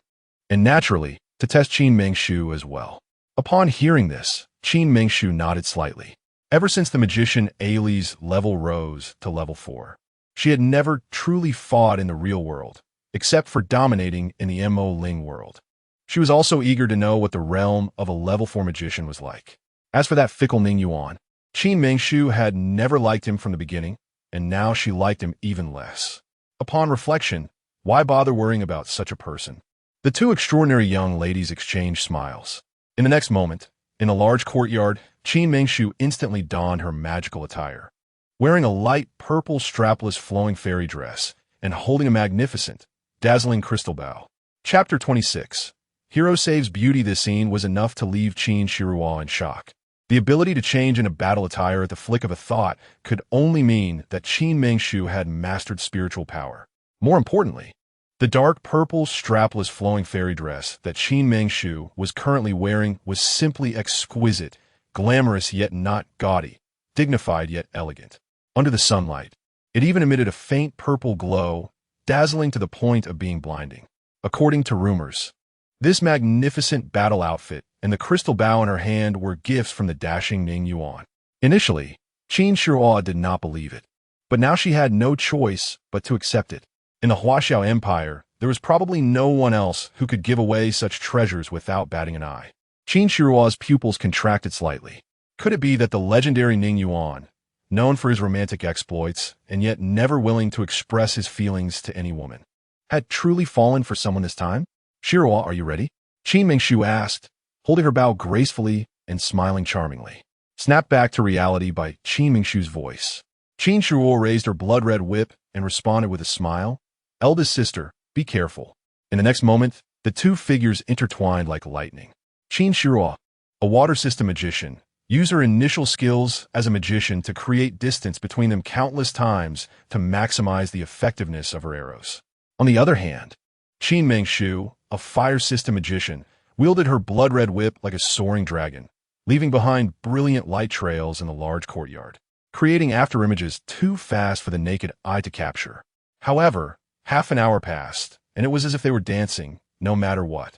and naturally, to test Qin Mengshu as well. Upon hearing this, Qin Mengshu nodded slightly. Ever since the magician Ailey's level rose to level 4, she had never truly fought in the real world, except for dominating in the Mo Ling world. She was also eager to know what the realm of a level 4 magician was like. As for that fickle Ning Yuan, Qin Mengshu had never liked him from the beginning, and now she liked him even less. Upon reflection, Why bother worrying about such a person? The two extraordinary young ladies exchanged smiles. In the next moment, in a large courtyard, Qin Mengshu instantly donned her magical attire. Wearing a light purple strapless flowing fairy dress and holding a magnificent, dazzling crystal bowl. Chapter 26. Hero Saves Beauty. This scene was enough to leave Qin Shiruo in shock. The ability to change in a battle attire at the flick of a thought could only mean that Qin Mengshu had mastered spiritual power. More importantly, the dark purple strapless flowing fairy dress that Qin Mengshu was currently wearing was simply exquisite, glamorous yet not gaudy, dignified yet elegant. Under the sunlight, it even emitted a faint purple glow, dazzling to the point of being blinding. According to rumors, this magnificent battle outfit and the crystal bowl in her hand were gifts from the dashing Ning Yuan. Initially, Qin Shiruo did not believe it, but now she had no choice but to accept it. In the Huaxiao Empire, there was probably no one else who could give away such treasures without batting an eye. Qin Shiruo's pupils contracted slightly. Could it be that the legendary Ning Yuan, known for his romantic exploits and yet never willing to express his feelings to any woman, had truly fallen for someone this time? Shiruo, are you ready? Qin Mengshu asked, holding her bow gracefully and smiling charmingly. Snapped back to reality by Qin Mengshu's voice. Qin Shiruo raised her blood-red whip and responded with a smile. Eldest sister, be careful. In the next moment, the two figures intertwined like lightning. Qin Shiruo, a water system magician, used her initial skills as a magician to create distance between them countless times to maximize the effectiveness of her arrows. On the other hand, Qin Mengshu, a fire system magician, wielded her blood-red whip like a soaring dragon, leaving behind brilliant light trails in the large courtyard, creating afterimages too fast for the naked eye to capture. However, half an hour passed, and it was as if they were dancing, no matter what.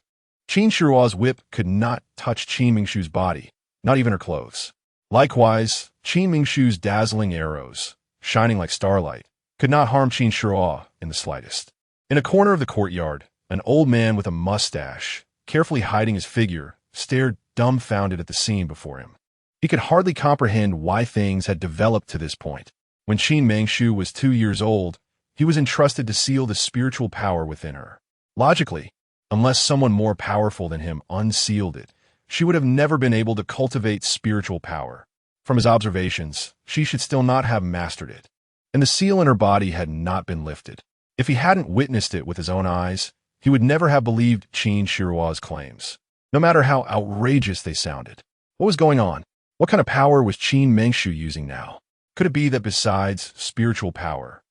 Qin Shiruo's whip could not touch Qin Mengshu's body, not even her clothes. Likewise, Qin Mengshu's dazzling arrows, shining like starlight, could not harm Qin Shiruo in the slightest. In a corner of the courtyard, an old man with a mustache, carefully hiding his figure, stared dumbfounded at the scene before him. He could hardly comprehend why things had developed to this point. When Qin Mengshu was 2 years old, he was entrusted to seal the spiritual power within her. Logically, unless someone more powerful than him unsealed it, she would have never been able to cultivate spiritual power. From his observations, she should still not have mastered it, and the seal in her body had not been lifted. If he hadn't witnessed it with his own eyes, he would never have believed Qin Shiruo's claims, no matter how outrageous they sounded. What was going on? What kind of power was Qin Mengshu using now? Could it be that besides spiritual power,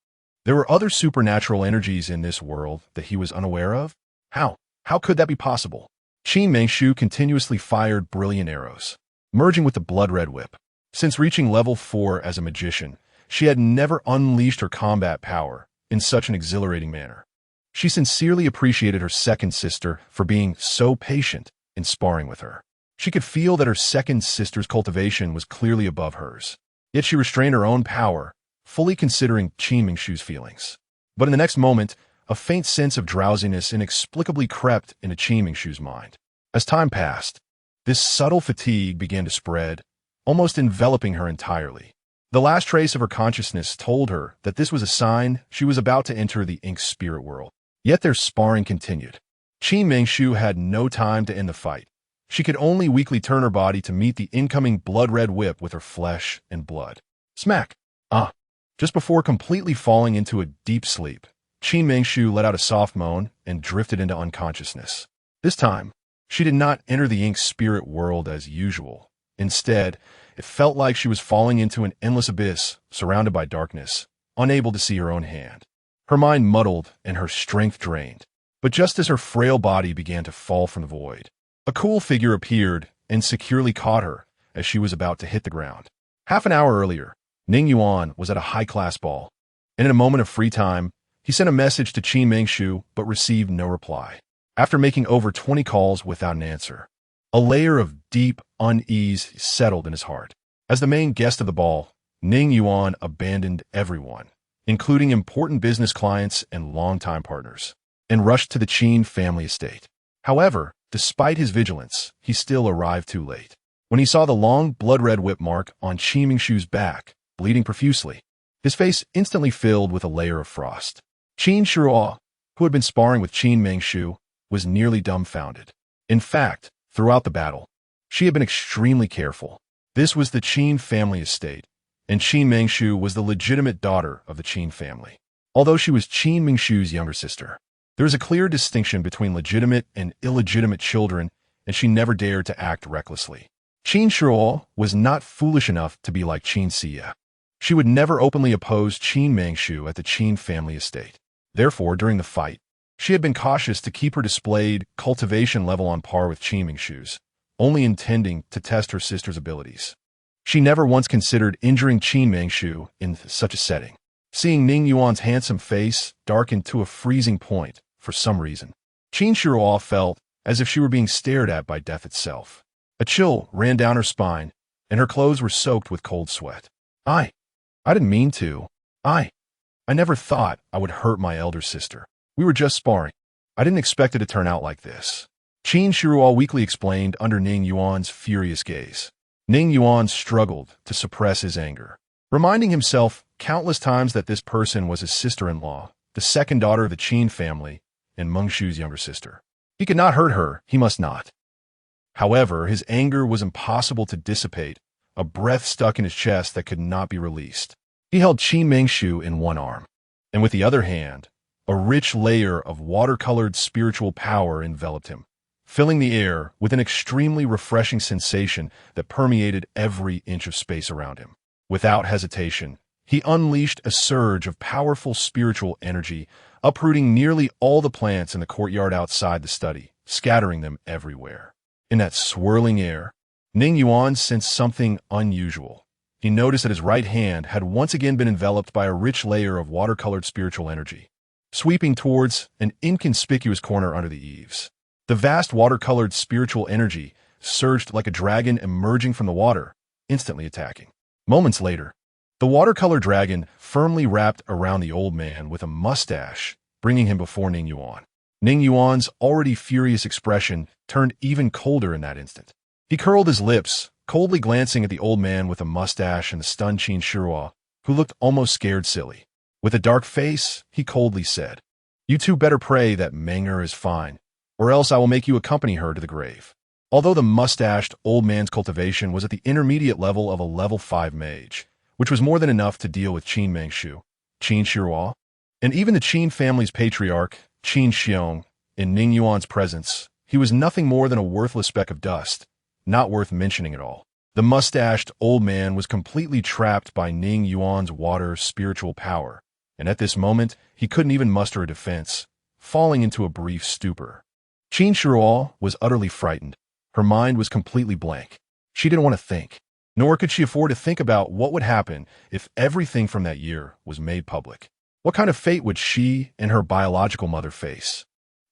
there were other supernatural energies in this world that he was unaware of? How? How could that be possible? Qin Mengshu continuously fired brilliant arrows, merging with the blood-red whip. Since reaching level 4 as a magician, she had never unleashed her combat power in such an exhilarating manner. She sincerely appreciated her second sister for being so patient in sparring with her. She could feel that her second sister's cultivation was clearly above hers, yet she restrained her own power, fully considering Qin Mengshu's feelings. But in the next moment, a faint sense of drowsiness inexplicably crept into Qin Mengshu's mind. As time passed, this subtle fatigue began to spread, almost enveloping her entirely. The last trace of her consciousness told her that this was a sign she was about to enter the ink spirit world. Yet their sparring continued. Qin Mengshu had no time to end the fight. She could only weakly turn her body to meet the incoming blood-red whip with her flesh and blood. Smack! Just before completely falling into a deep sleep, Qin Mengshu let out a soft moan and drifted into unconsciousness. This time, she did not enter the ink spirit world as usual. Instead, it felt like she was falling into an endless abyss, surrounded by darkness, unable to see her own hand. Her mind muddled and her strength drained. But just as her frail body began to fall from the void, a cool figure appeared and securely caught her as she was about to hit the ground. Half an hour earlier, Ning Yuan was at a high-class ball, and in a moment of free time, he sent a message to Qin Mengshu but received no reply. After making over 20 calls without an answer, a layer of deep unease settled in his heart. As the main guest of the ball, Ning Yuan abandoned everyone, including important business clients and longtime partners, and rushed to the Qin family estate. However, despite his vigilance, he still arrived too late. When he saw the long blood-red whip mark on Qin Mengshu's back, bleeding profusely, his face instantly filled with a layer of frost. Qin Shiruo, who had been sparring with Qin Mengshu, was nearly dumbfounded. In fact, throughout the battle, she had been extremely careful. This was the Qin family estate, and Qin Mengshu was the legitimate daughter of the Qin family. Although she was Qin Mengshu's younger sister, there is a clear distinction between legitimate and illegitimate children, and she never dared to act recklessly. Qin Shuo was not foolish enough to be like Qin Xie. She would never openly oppose Qin Mengshu at the Qin family estate. Therefore, during the fight, she had been cautious to keep her displayed cultivation level on par with Qin Mengshu's, only intending to test her sister's abilities. She never once considered injuring Qin Mengshu in such a setting. Seeing Ning Yuan's handsome face darken to a freezing point for some reason, Qin Shuo felt as if she were being stared at by death itself. A chill ran down her spine, and her clothes were soaked with cold sweat. I didn't mean to. I never thought I would hurt my elder sister. We were just sparring. I didn't expect it to turn out like this. Qin Shuo weakly explained under Ning Yuan's furious gaze. Ning Yuan struggled to suppress his anger, reminding himself countless times that this person was his sister-in-law, the second daughter of the Qin family, and Mengshu's younger sister. He could not hurt her, he must not. However, his anger was impossible to dissipate, a breath stuck in his chest that could not be released. He held Qin Mengshu in one arm, and with the other hand, a rich layer of watercolored spiritual power enveloped him, filling the air with an extremely refreshing sensation that permeated every inch of space around him. Without hesitation, he unleashed a surge of powerful spiritual energy, uprooting nearly all the plants in the courtyard outside the study, scattering them everywhere. In that swirling air, Ning Yuan sensed something unusual. He noticed that his right hand had once again been enveloped by a rich layer of watercolored spiritual energy, sweeping towards an inconspicuous corner under the eaves. The vast watercolored spiritual energy surged like a dragon emerging from the water, instantly attacking. Moments later, the watercolor dragon firmly wrapped around the old man with a mustache, bringing him before Ning Yuan. Ning Yuan's already furious expression turned even colder in that instant. He curled his lips, coldly glancing at the old man with a mustache and the stunned Qin Shuo, who looked almost scared silly. With a dark face, he coldly said, "You two better pray that Menger is fine, or else I will make you accompany her to the grave." Although the mustached old man's cultivation was at the intermediate level of a level 5 mage, which was more than enough to deal with Qin Mengshu, Qin Shuo, and even the Qin family's patriarch, Qin Xiong, in Ning Yuan's presence, he was nothing more than a worthless speck of dust, not worth mentioning at all. The mustached old man was completely trapped by Ning Yuan's water spiritual power, and at this moment, he couldn't even muster a defense, falling into a brief stupor. Qin Shuo was utterly frightened. Her mind was completely blank. She didn't want to think, nor could she afford to think about what would happen if everything from that year was made public. What kind of fate would she and her biological mother face?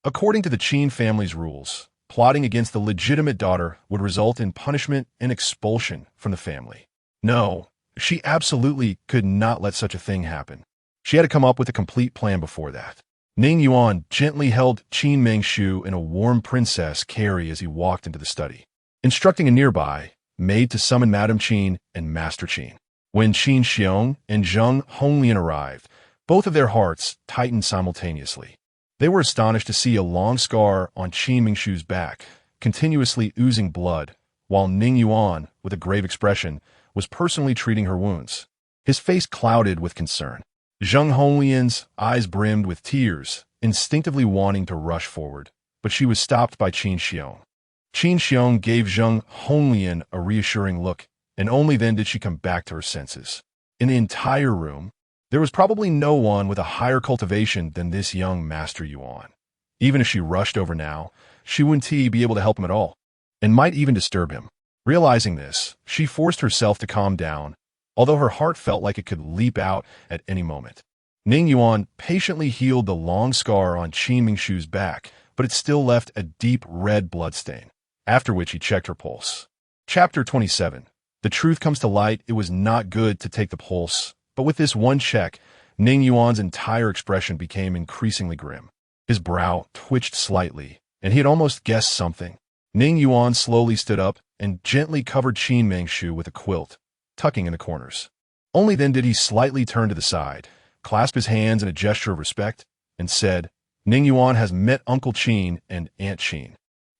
According to the Qin family's rules, plotting against the legitimate daughter would result in punishment and expulsion from the family. No, she absolutely could not let such a thing happen. She had to come up with a complete plan before that. Ning Yuan gently held Qin Mengshu in a warm princess carry as he walked into the study, instructing a nearby maid to summon Madame Qin and Master Qin. When Qin Xiong and Zheng Honglian arrived, both of their hearts tightened simultaneously. They were astonished to see a long scar on Qin Mengshu's back, continuously oozing blood, while Ning Yuan, with a grave expression, was personally treating her wounds. His face clouded with concern. Zheng Honglian's eyes brimmed with tears, instinctively wanting to rush forward, but she was stopped by Qin Xiong. Qin Xiong gave Zheng Honglian a reassuring look, and only then did she come back to her senses. In the entire room, there was probably no one with a higher cultivation than this young Master Yuan. Even if she rushed over now, she wouldn't be able to help him at all, and might even disturb him. Realizing this, she forced herself to calm down, although her heart felt like it could leap out at any moment. Ning Yuan patiently healed the long scar on Qin Mengshu's back, but it still left a deep red bloodstain, after which he checked her pulse. Chapter 27. The truth comes to light. It was not good to take the pulse, but with this one check, Ning Yuan's entire expression became increasingly grim. His brow twitched slightly, and he had almost guessed something. Ning Yuan slowly stood up and gently covered Qin Mengshu with a quilt, tucking in the corners. Only then did he slightly turn to the side, clasp his hands in a gesture of respect, and said, Ning Yuan has met Uncle Qin and Aunt Qin.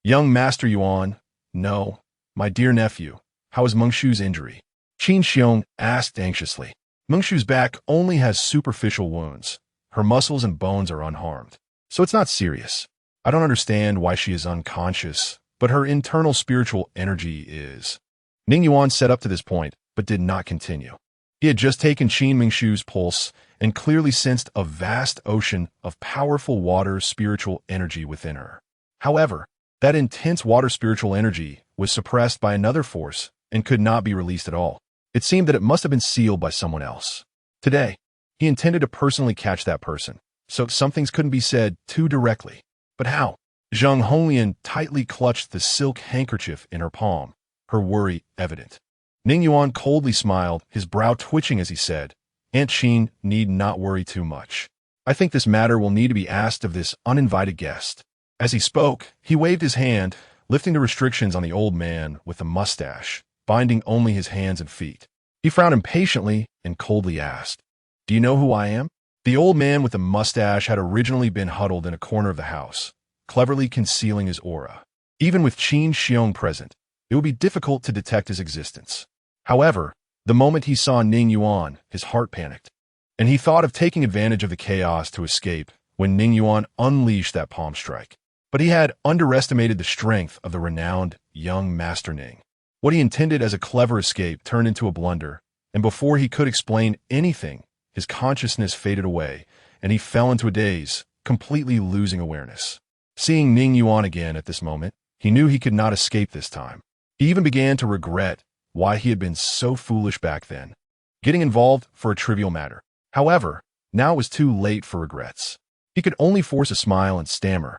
Young Master Yuan, no, my dear nephew, how is Mengshu's injury? Qin Xiong asked anxiously. Mengshu's back only has superficial wounds. Her muscles and bones are unharmed, so it's not serious. I don't understand why she is unconscious, but her internal spiritual energy is. Ning Yuan said up to this point, but did not continue. He had just taken Qin Mengshu's pulse and clearly sensed a vast ocean of powerful water spiritual energy within her. However, that intense water spiritual energy was suppressed by another force and could not be released at all. It seemed that it must have been sealed by someone else. Today, he intended to personally catch that person, so some things couldn't be said too directly. But how? Zheng Honglian tightly clutched the silk handkerchief in her palm, her worry evident. Ning Yuan coldly smiled, his brow twitching as he said, Aunt Qin need not worry too much. I think this matter will need to be asked of this uninvited guest. As he spoke, he waved his hand, lifting the restrictions on the old man with the mustache, binding only his hands and feet. He frowned impatiently and coldly asked, Do you know who I am? The old man with the mustache had originally been huddled in a corner of the house, cleverly concealing his aura. Even with Qin Xiong present, it would be difficult to detect his existence. However, the moment he saw Ning Yuan, his heart panicked, and he thought of taking advantage of the chaos to escape when Ning Yuan unleashed that palm strike. But he had underestimated the strength of the renowned young Master Ning. What he intended as a clever escape turned into a blunder, and before he could explain anything, his consciousness faded away, and he fell into a daze, completely losing awareness. Seeing Ning Yuan again at this moment, he knew he could not escape this time. He even began to regret why he had been so foolish back then, getting involved for a trivial matter. However, now it was too late for regrets. He could only force a smile and stammer,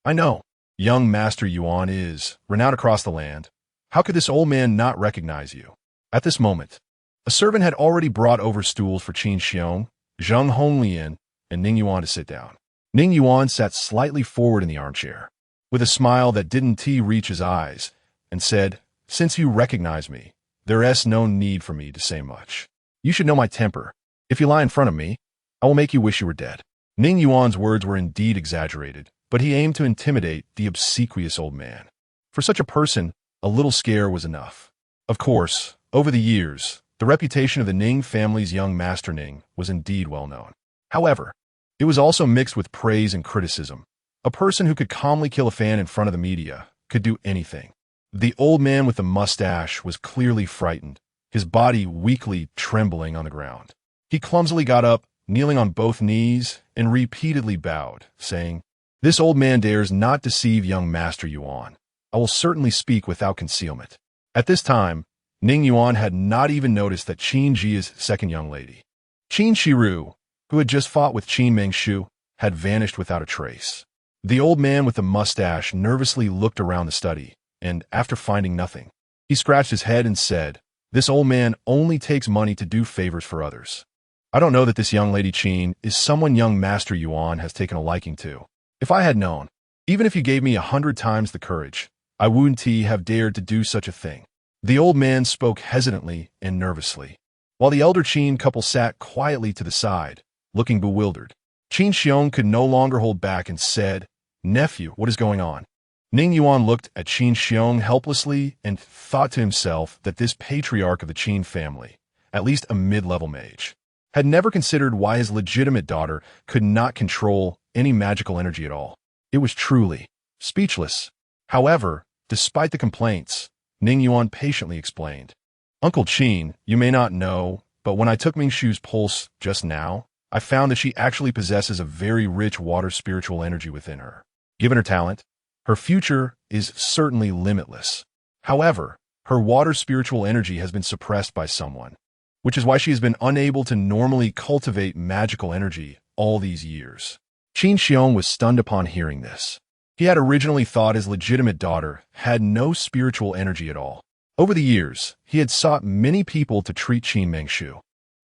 I know. Young Master Yuan is renowned across the land. How could this old man not recognize you? At this moment, a servant had already brought over stools for Qin Xiong, Zheng Honglian, and Ning Yuan to sit down. Ning Yuan sat slightly forward in the armchair, with a smile that didn't reach his eyes, and said, Since you recognize me, there is no need for me to say much. You should know my temper. If you lie in front of me, I will make you wish you were dead. Ning Yuan's words were indeed exaggerated, but he aimed to intimidate the obsequious old man. For such a person, a little scare was enough. Of course, over the years, the reputation of the Ning family's young Master Ning was indeed well known. However, it was also mixed with praise and criticism. A person who could calmly kill a fan in front of the media could do anything. The old man with the mustache was clearly frightened, his body weakly trembling on the ground. He clumsily got up, kneeling on both knees, and repeatedly bowed, saying, This old man dares not deceive young Master Yuan. I will certainly speak without concealment. At this time, Ning Yuan had not even noticed that Qin Ji's second young lady, Qin Shiru, who had just fought with Qin Mengshu, had vanished without a trace. The old man with the mustache nervously looked around the study, and after finding nothing, he scratched his head and said, This old man only takes money to do favors for others. I don't know that this young lady Qin is someone young Master Yuan has taken a liking to. If I had known, even if you gave me 100 times the courage, I wouldn't have dared to do such a thing. The old man spoke hesitantly and nervously, while the elder Qin couple sat quietly to the side, looking bewildered. Qin Xiong could no longer hold back and said, Nephew, what is going on? Ning Yuan looked at Qin Xiong helplessly and thought to himself that this patriarch of the Qin family, at least a mid-level mage, had never considered why his legitimate daughter could not control any magical energy at all. It was truly speechless. However, despite the complaints, Ning Yuan patiently explained, Uncle Qin, you may not know, but when I took Mengshu's pulse just now, I found that she actually possesses a very rich water spiritual energy within her. Given her talent, her future is certainly limitless. However, her water spiritual energy has been suppressed by someone, which is why she has been unable to normally cultivate magical energy all these years. Qin Xiong was stunned upon hearing this. He had originally thought his legitimate daughter had no spiritual energy at all. Over the years, he had sought many people to treat Qin Mengshu,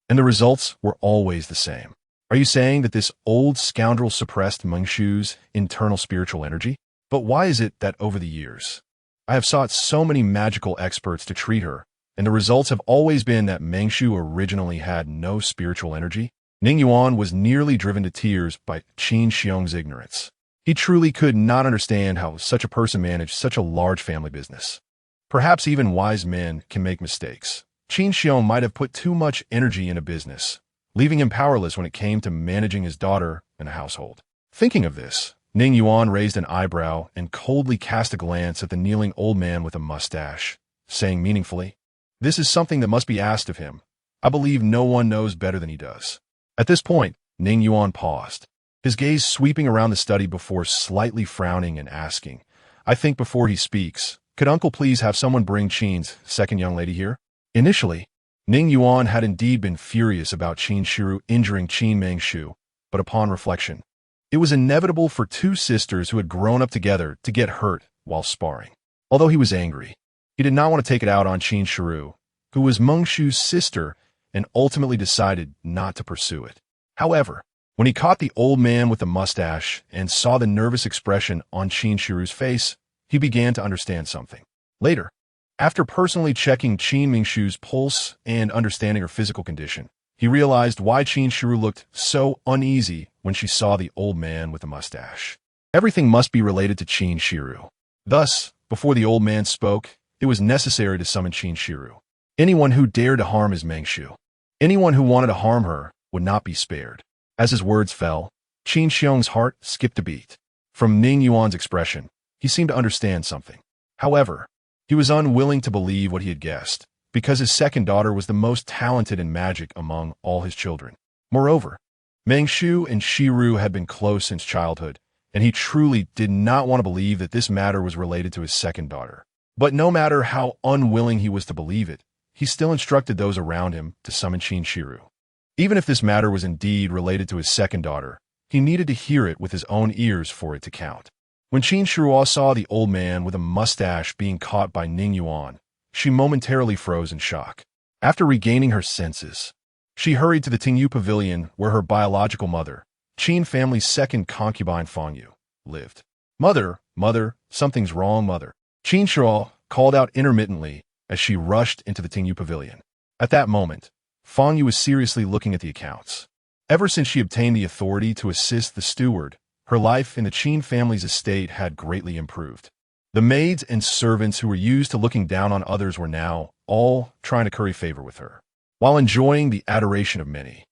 and the results were always the same. Are you saying that this old scoundrel suppressed Mengshu's internal spiritual energy? But why is it that over the years, I have sought so many magical experts to treat her, and the results have always been that Mengshu originally had no spiritual energy? Ning Yuan was nearly driven to tears by Qin Xiong's ignorance. He truly could not understand how such a person managed such a large family business. Perhaps even wise men can make mistakes. Qin Xiong might have put too much energy in a business, leaving him powerless when it came to managing his daughter and a household. Thinking of this, Ning Yuan raised an eyebrow and coldly cast a glance at the kneeling old man with a mustache, saying meaningfully, "This is something that must be asked of him. I believe no one knows better than he does." At this point, Ning Yuan paused, his gaze sweeping around the study before slightly frowning and asking, "I think before he speaks, could Uncle please have someone bring Qin's second young lady here?" Initially, Ning Yuan had indeed been furious about Qin Shiru injuring Qin Mengshu, but upon reflection, it was inevitable for two sisters who had grown up together to get hurt while sparring. Although he was angry, he did not want to take it out on Qin Shiru, who was Mengshu's sister, and ultimately decided not to pursue it. However, when he caught the old man with the mustache and saw the nervous expression on Qin Shiru's face, he began to understand something. Later, after personally checking Qin Mengshu's pulse and understanding her physical condition, he realized why Qin Shiru looked so uneasy when she saw the old man with the mustache. Everything must be related to Qin Shiru. Thus, before the old man spoke, it was necessary to summon Qin Shiru. Anyone who dared to harm his Mengshu, anyone who wanted to harm her, would not be spared. As his words fell, Qin Xiong's heart skipped a beat. From Ning Yuan's expression, he seemed to understand something. However, he was unwilling to believe what he had guessed, because his second daughter was the most talented in magic among all his children. Moreover, Mengshu and Shiru had been close since childhood, and he truly did not want to believe that this matter was related to his second daughter. But no matter how unwilling he was to believe it, he still instructed those around him to summon Qin Shiru. Even if this matter was indeed related to his second daughter, he needed to hear it with his own ears for it to count. When Qin Shiru saw the old man with a mustache being caught by Ning Yuan, she momentarily froze in shock. After regaining her senses, she hurried to the Tingyu Pavilion where her biological mother, Qin family's second concubine Fangyu, lived. Mother, something's wrong, mother." Qin Shiru called out intermittently as she rushed into the Tingyu Pavilion. At that moment, Fangyu was seriously looking at the accounts. Ever since she obtained the authority to assist the steward, her life in the Qin family's estate had greatly improved. The maids and servants who were used to looking down on others were now all trying to curry favor with her. While enjoying the adoration of many,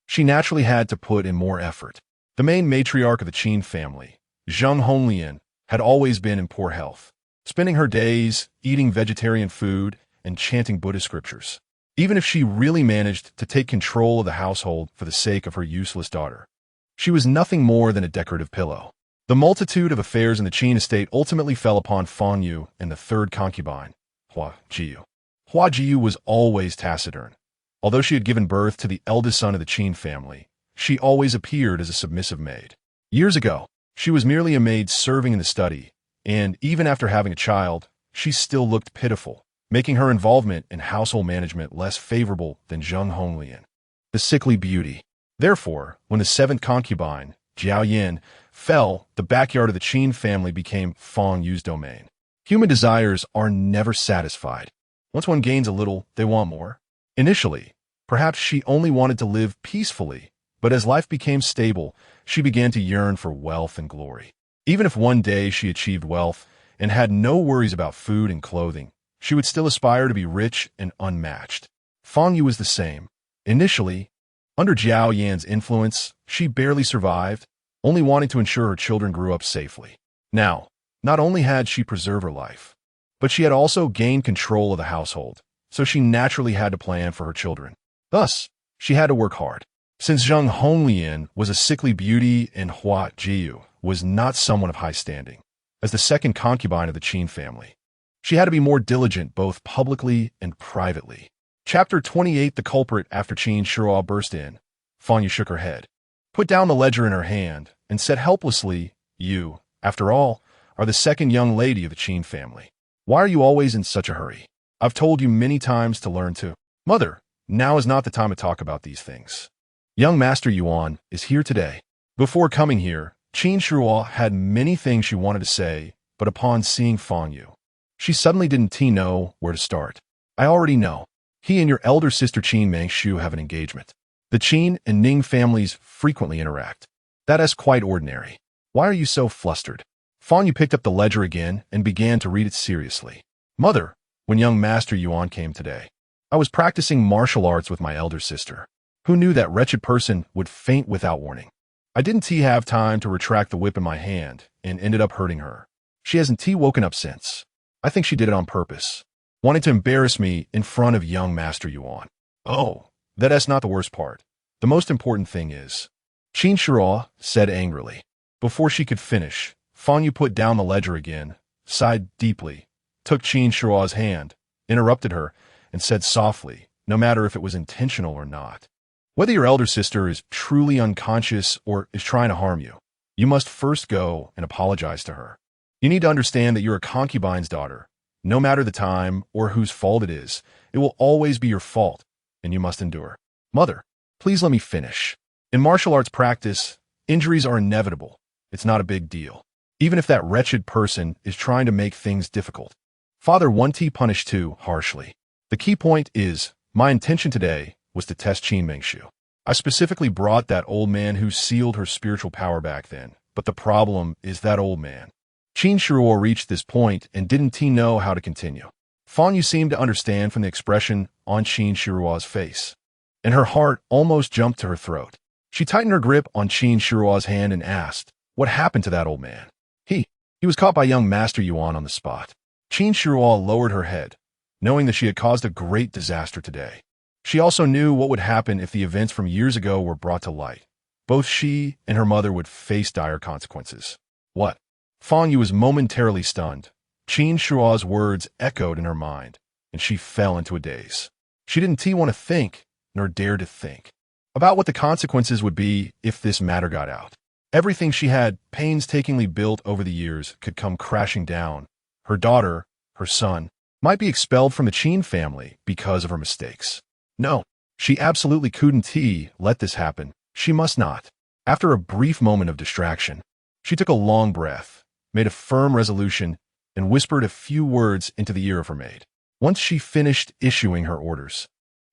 she naturally had to put in more effort. The main matriarch of the Qin family, Zheng Honglian, had always been in poor health, spending her days eating vegetarian food and chanting Buddhist scriptures. Even if she really managed to take control of the household for the sake of her useless daughter, she was nothing more than a decorative pillow. The multitude of affairs in the Qin estate ultimately fell upon Fangyu and the third concubine, Hua Jiyu. Hua Jiyu was always taciturn. Although she had given birth to the eldest son of the Qin family, she always appeared as a submissive maid. Years ago, she was merely a maid serving in the study, and even after having a child, she still looked pitiful, making her involvement in household management less favorable than Zheng Honglian, the sickly beauty. Therefore, when the seventh concubine, Jiao Yin, fell, the backyard of the Qin family became Fang Yu's domain. Human desires are never satisfied. Once one gains a little, they want more. Initially, perhaps she only wanted to live peacefully, but as life became stable, she began to yearn for wealth and glory. Even if one day she achieved wealth and had no worries about food and clothing, she would still aspire to be rich and unmatched. Fang Yu was the same. Initially, under Jiao Yan's influence, she barely survived, only wanting to ensure her children grew up safely. Now, not only had she preserved her life, but she had also gained control of the household, so she naturally had to plan for her children. Thus, she had to work hard. Since Zheng Honglian was a sickly beauty and Hua Jiyu was not someone of high standing, as the second concubine of the Qin family, she had to be more diligent both publicly and privately. Chapter 28. The culprit. After Qin Shiru burst in, Fangyu shook her head, put down the ledger in her hand, and said helplessly, "You, after all, are the second young lady of the Qin family. Why are you always in such a hurry? I've told you many times to learn to." "Mother, now is not the time to talk about these things. Young Master Yuan is here today." Before coming here, Qin Shiru had many things she wanted to say, but upon seeing Fangyu, she suddenly didn't know where to start. "I already know. He and your elder sister Qin Mengshu have an engagement." The Qin and Ning families frequently interact. That's quite ordinary. Why are you so flustered? Fan Yu picked up the ledger again and began to read it seriously. Mother, when young Master Yuan came today, I was practicing martial arts with my elder sister. Who knew that wretched person would faint without warning? I didn't have time to retract the whip in my hand and ended up hurting her. She hasn't woken up since. I think she did it on purpose, wanting to embarrass me in front of young Master Yuan. Oh, that's not the worst part. The most important thing is, Qin Shiro said angrily. Before she could finish, Fan Yu put down the ledger again, sighed deeply, took Qin Shiro's hand, interrupted her, and said softly, no matter if it was intentional or not, whether your elder sister is truly unconscious or is trying to harm you, you must first go and apologize to her. You need to understand that you're a concubine's daughter. No matter the time or whose fault it will always be your fault, and you must endure. Mother, please let me finish. In martial arts practice, injuries are inevitable. It's not a big deal, even if that wretched person is trying to make things difficult. Father 1T punished too harshly. The key point is, my intention today was to test Qin Mengshu. I specifically brought that old man who sealed her spiritual power back then, but the problem is that old man. Qin Shiro reached this point and didn't know how to continue. Fan Yu seemed to understand from the expression on Qin Shiro's face, and her heart almost jumped to her throat. She tightened her grip on Qin Shiro's hand and asked, what happened to that old man? He was caught by young Master Yuan on the spot. Qin Shiro lowered her head, knowing that she had caused a great disaster today. She also knew what would happen if the events from years ago were brought to light. Both she and her mother would face dire consequences. What? Fan Yu was momentarily stunned. Qin Shiro's words echoed in her mind, and she fell into a daze. She didn't want to think, nor dare to think, about what the consequences would be if this matter got out. Everything she had painstakingly built over the years could come crashing down. Her daughter, her son, might be expelled from the Qin family because of her mistakes. No, she absolutely couldn't let this happen. She must not. After a brief moment of distraction, she took a long breath, made a firm resolution, and whispered a few words into the ear of her maid. Once she finished issuing her orders,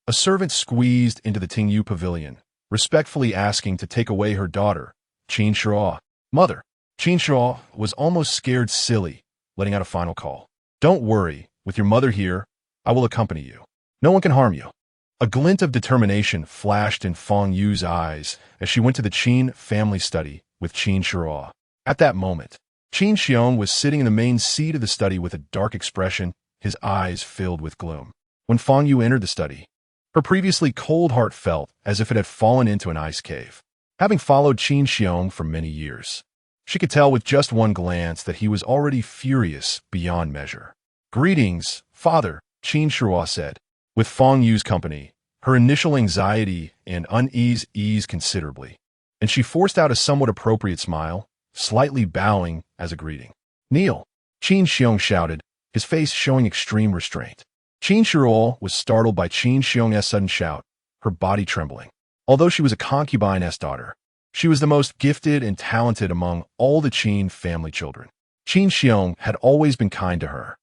a servant squeezed into the Tingyu pavilion, respectfully asking to take away her daughter, Qin Shiro. Mother, Qin Shiro was almost scared silly, letting out a final call. Don't worry, with your mother here, I will accompany you. No one can harm you. A glint of determination flashed in Fan Yu's eyes as she went to the Qin family study with Qin Shiro. At that moment, Qin Xiong was sitting in the main seat of the study with a dark expression, his eyes filled with gloom. When Fan Yu entered the study, her previously cold heart felt as if it had fallen into an ice cave. Having followed Qin Xiong for many years, she could tell with just one glance that he was already furious beyond measure. Greetings, Father, Qin Shiro said. With Fan Yu's company, her initial anxiety and unease eased considerably, and she forced out a somewhat appropriate smile, slightly bowing as a greeting. Kneel, Qin Xiong shouted, his face showing extreme restraint. Qin Shiro was startled by Qin Xiong's sudden shout, her body trembling. Although she was a concubine's daughter, she was the most gifted and talented among all the Qin family children. Qin Xiong had always been kind to her,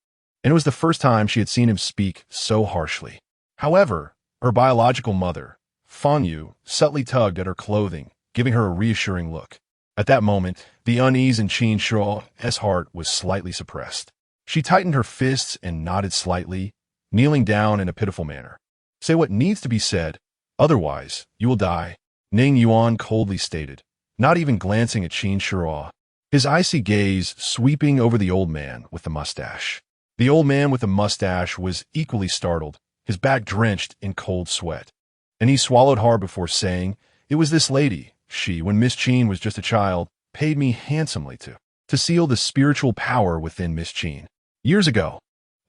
and it was the first time she had seen him speak so harshly. However, her biological mother, Fan Yu, subtly tugged at her clothing, giving her a reassuring look. At that moment, the unease in Qin Shiro's heart was slightly suppressed. She tightened her fists and nodded slightly, kneeling down in a pitiful manner. Say what needs to be said, otherwise you will die, Ning Yuan coldly stated, not even glancing at Qin Shiro, his icy gaze sweeping over the old man with the mustache. The old man with the mustache was equally startled, his back drenched in cold sweat. And he swallowed hard before saying, it was this lady, she, when Miss Qin was just a child, paid me handsomely to seal the spiritual power within Miss Qin. Years ago,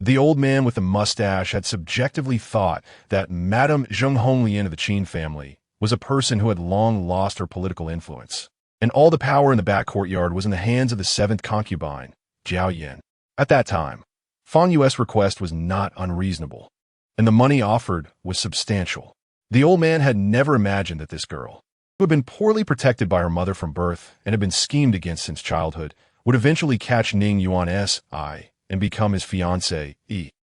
the old man with the mustache had subjectively thought that Madame Zheng Honglian of the Qin family was a person who had long lost her political influence, and all the power in the back courtyard was in the hands of the seventh concubine, Jiao Yin. At that time, Fan Yu's request was not unreasonable, and the money offered was substantial. The old man had never imagined that this girl, who had been poorly protected by her mother from birth and had been schemed against since childhood, would eventually catch Ning Yuan's eye and become his fiancée.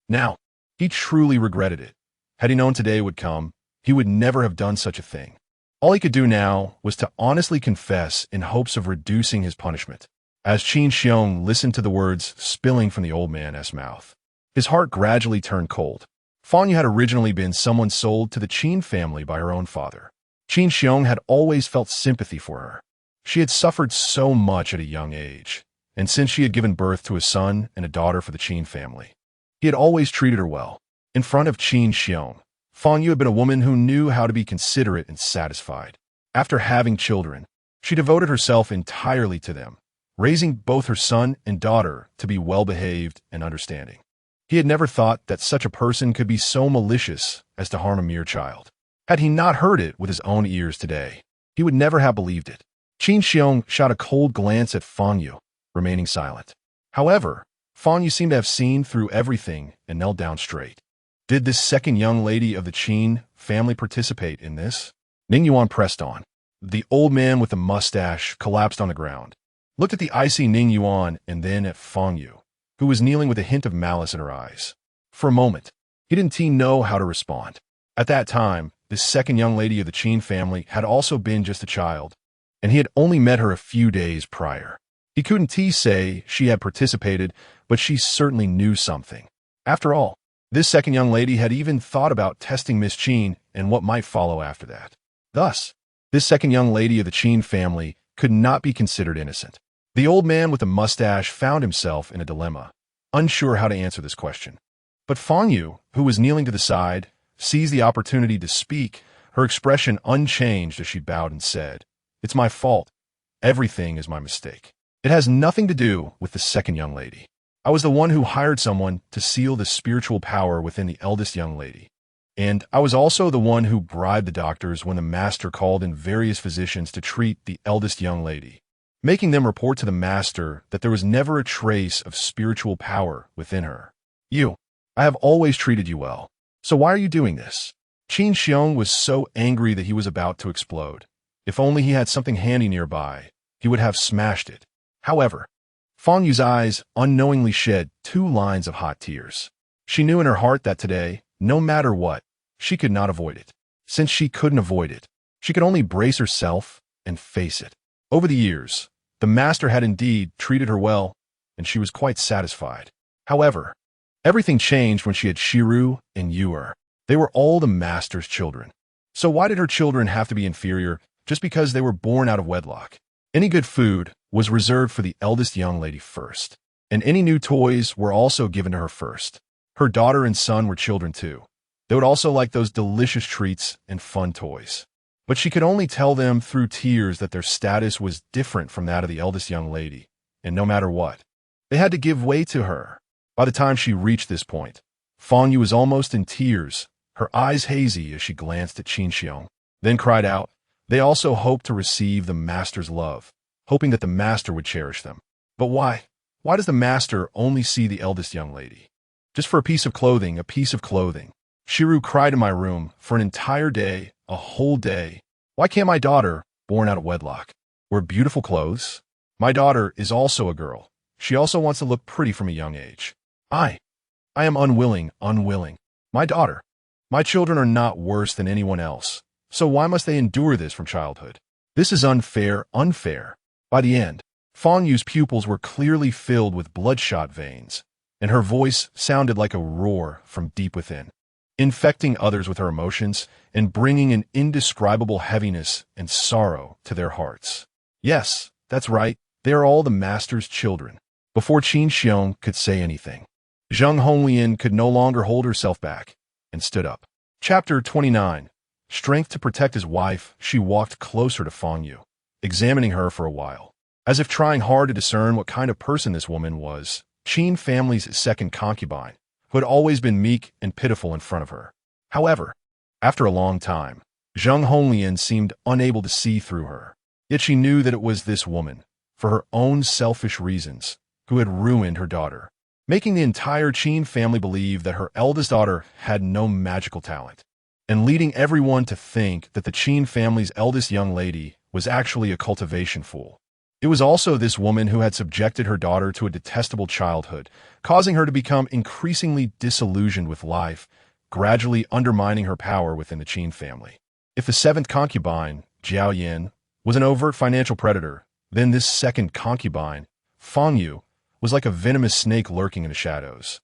Now, he truly regretted it. Had he known today would come, he would never have done such a thing. All he could do now was to honestly confess in hopes of reducing his punishment. As Qin Xiong listened to the words spilling from the old man's mouth, his heart gradually turned cold. Fan Yu had originally been someone sold to the Qin family by her own father. Qin Xiong had always felt sympathy for her. She had suffered so much at a young age, and since she had given birth to a son and a daughter for the Qin family, he had always treated her well. In front of Qin Xiong, Fan Yu had been a woman who knew how to be considerate and satisfied. After having children, she devoted herself entirely to them, raising both her son and daughter to be well-behaved and understanding. He had never thought that such a person could be so malicious as to harm a mere child. Had he not heard it with his own ears today, he would never have believed it. Qin Xiong shot a cold glance at Fan Yu, remaining silent. However, Fan Yu seemed to have seen through everything and knelt down straight. Did this second young lady of the Qin family participate in this? Ning Yuan pressed on. The old man with the mustache collapsed on the ground, looked at the icy Ning Yuan and then at Fan Yu, who was kneeling with a hint of malice in her eyes. For a moment, he didn't know how to respond. At that time, this second young lady of the Qin family had also been just a child, and he had only met her a few days prior. He couldn't say she had participated, but she certainly knew something. After all, this second young lady had even thought about testing Miss Qin and what might follow after that. Thus, this second young lady of the Qin family could not be considered innocent. The old man with the mustache found himself in a dilemma, unsure how to answer this question. But Fan Yu, who was kneeling to the side, seized the opportunity to speak, her expression unchanged as she bowed and said, "It's my fault. Everything is my mistake. It has nothing to do with the second young lady. I was the one who hired someone to seal the spiritual power within the eldest young lady. And I was also the one who bribed the doctors when the master called in various physicians to treat the eldest young lady, making them report to the master that there was never a trace of spiritual power within her. I have always treated you well. So why are you doing this?" Qin Xiong was so angry that he was about to explode. If only he had something handy nearby, he would have smashed it. However, Fan Yu's eyes unknowingly shed 2 lines of hot tears. She knew in her heart that today, no matter what, she could not avoid it. Since she couldn't avoid it, she could only brace herself and face it. Over the years, the master had indeed treated her well, and she was quite satisfied. However, everything changed when she had Shiru and Yuer. They were all the master's children. So why did her children have to be inferior just because they were born out of wedlock? Any good food was reserved for the eldest young lady first, and any new toys were also given to her first. Her daughter and son were children too. They would also like those delicious treats and fun toys. But she could only tell them through tears that their status was different from that of the eldest young lady, and no matter what, they had to give way to her. By the time she reached this point, Fan Yu was almost in tears, her eyes hazy as she glanced at Qin Xiong, then cried out. They also hoped to receive the master's love, hoping that the master would cherish them. But why? Why does the master only see the eldest young lady? Just for a piece of clothing, a piece of clothing. Shiru cried in my room for an entire day, a whole day. Why can't my daughter, born out of wedlock, wear beautiful clothes? My daughter is also a girl. She also wants to look pretty from a young age. I am unwilling. My daughter, my children are not worse than anyone else. So why must they endure this from childhood? This is unfair. By the end, Fan Yu's pupils were clearly filled with bloodshot veins, and her voice sounded like a roar from deep within, infecting others with her emotions and bringing an indescribable heaviness and sorrow to their hearts. Yes, that's right, they are all the master's children. Before Qin Xiong could say anything, Zheng Honglian could no longer hold herself back and stood up. Chapter 29. Strength to protect his wife, she walked closer to Fan Yu, examining her for a while, as if trying hard to discern what kind of person this woman was. Qin family's second concubine, who had always been meek and pitiful in front of her. However, after a long time, Zheng Honglian seemed unable to see through her. Yet she knew that it was this woman, for her own selfish reasons, who had ruined her daughter, making the entire Qin family believe that her eldest daughter had no magical talent, and leading everyone to think that the Qin family's eldest young lady was actually a cultivation fool. It was also this woman who had subjected her daughter to a detestable childhood, causing her to become increasingly disillusioned with life, gradually undermining her power within the Qin family. If the 7th concubine, Jiao Yin, was an overt financial predator, then this second concubine, Fang Yu, was like a venomous snake lurking in the shadows,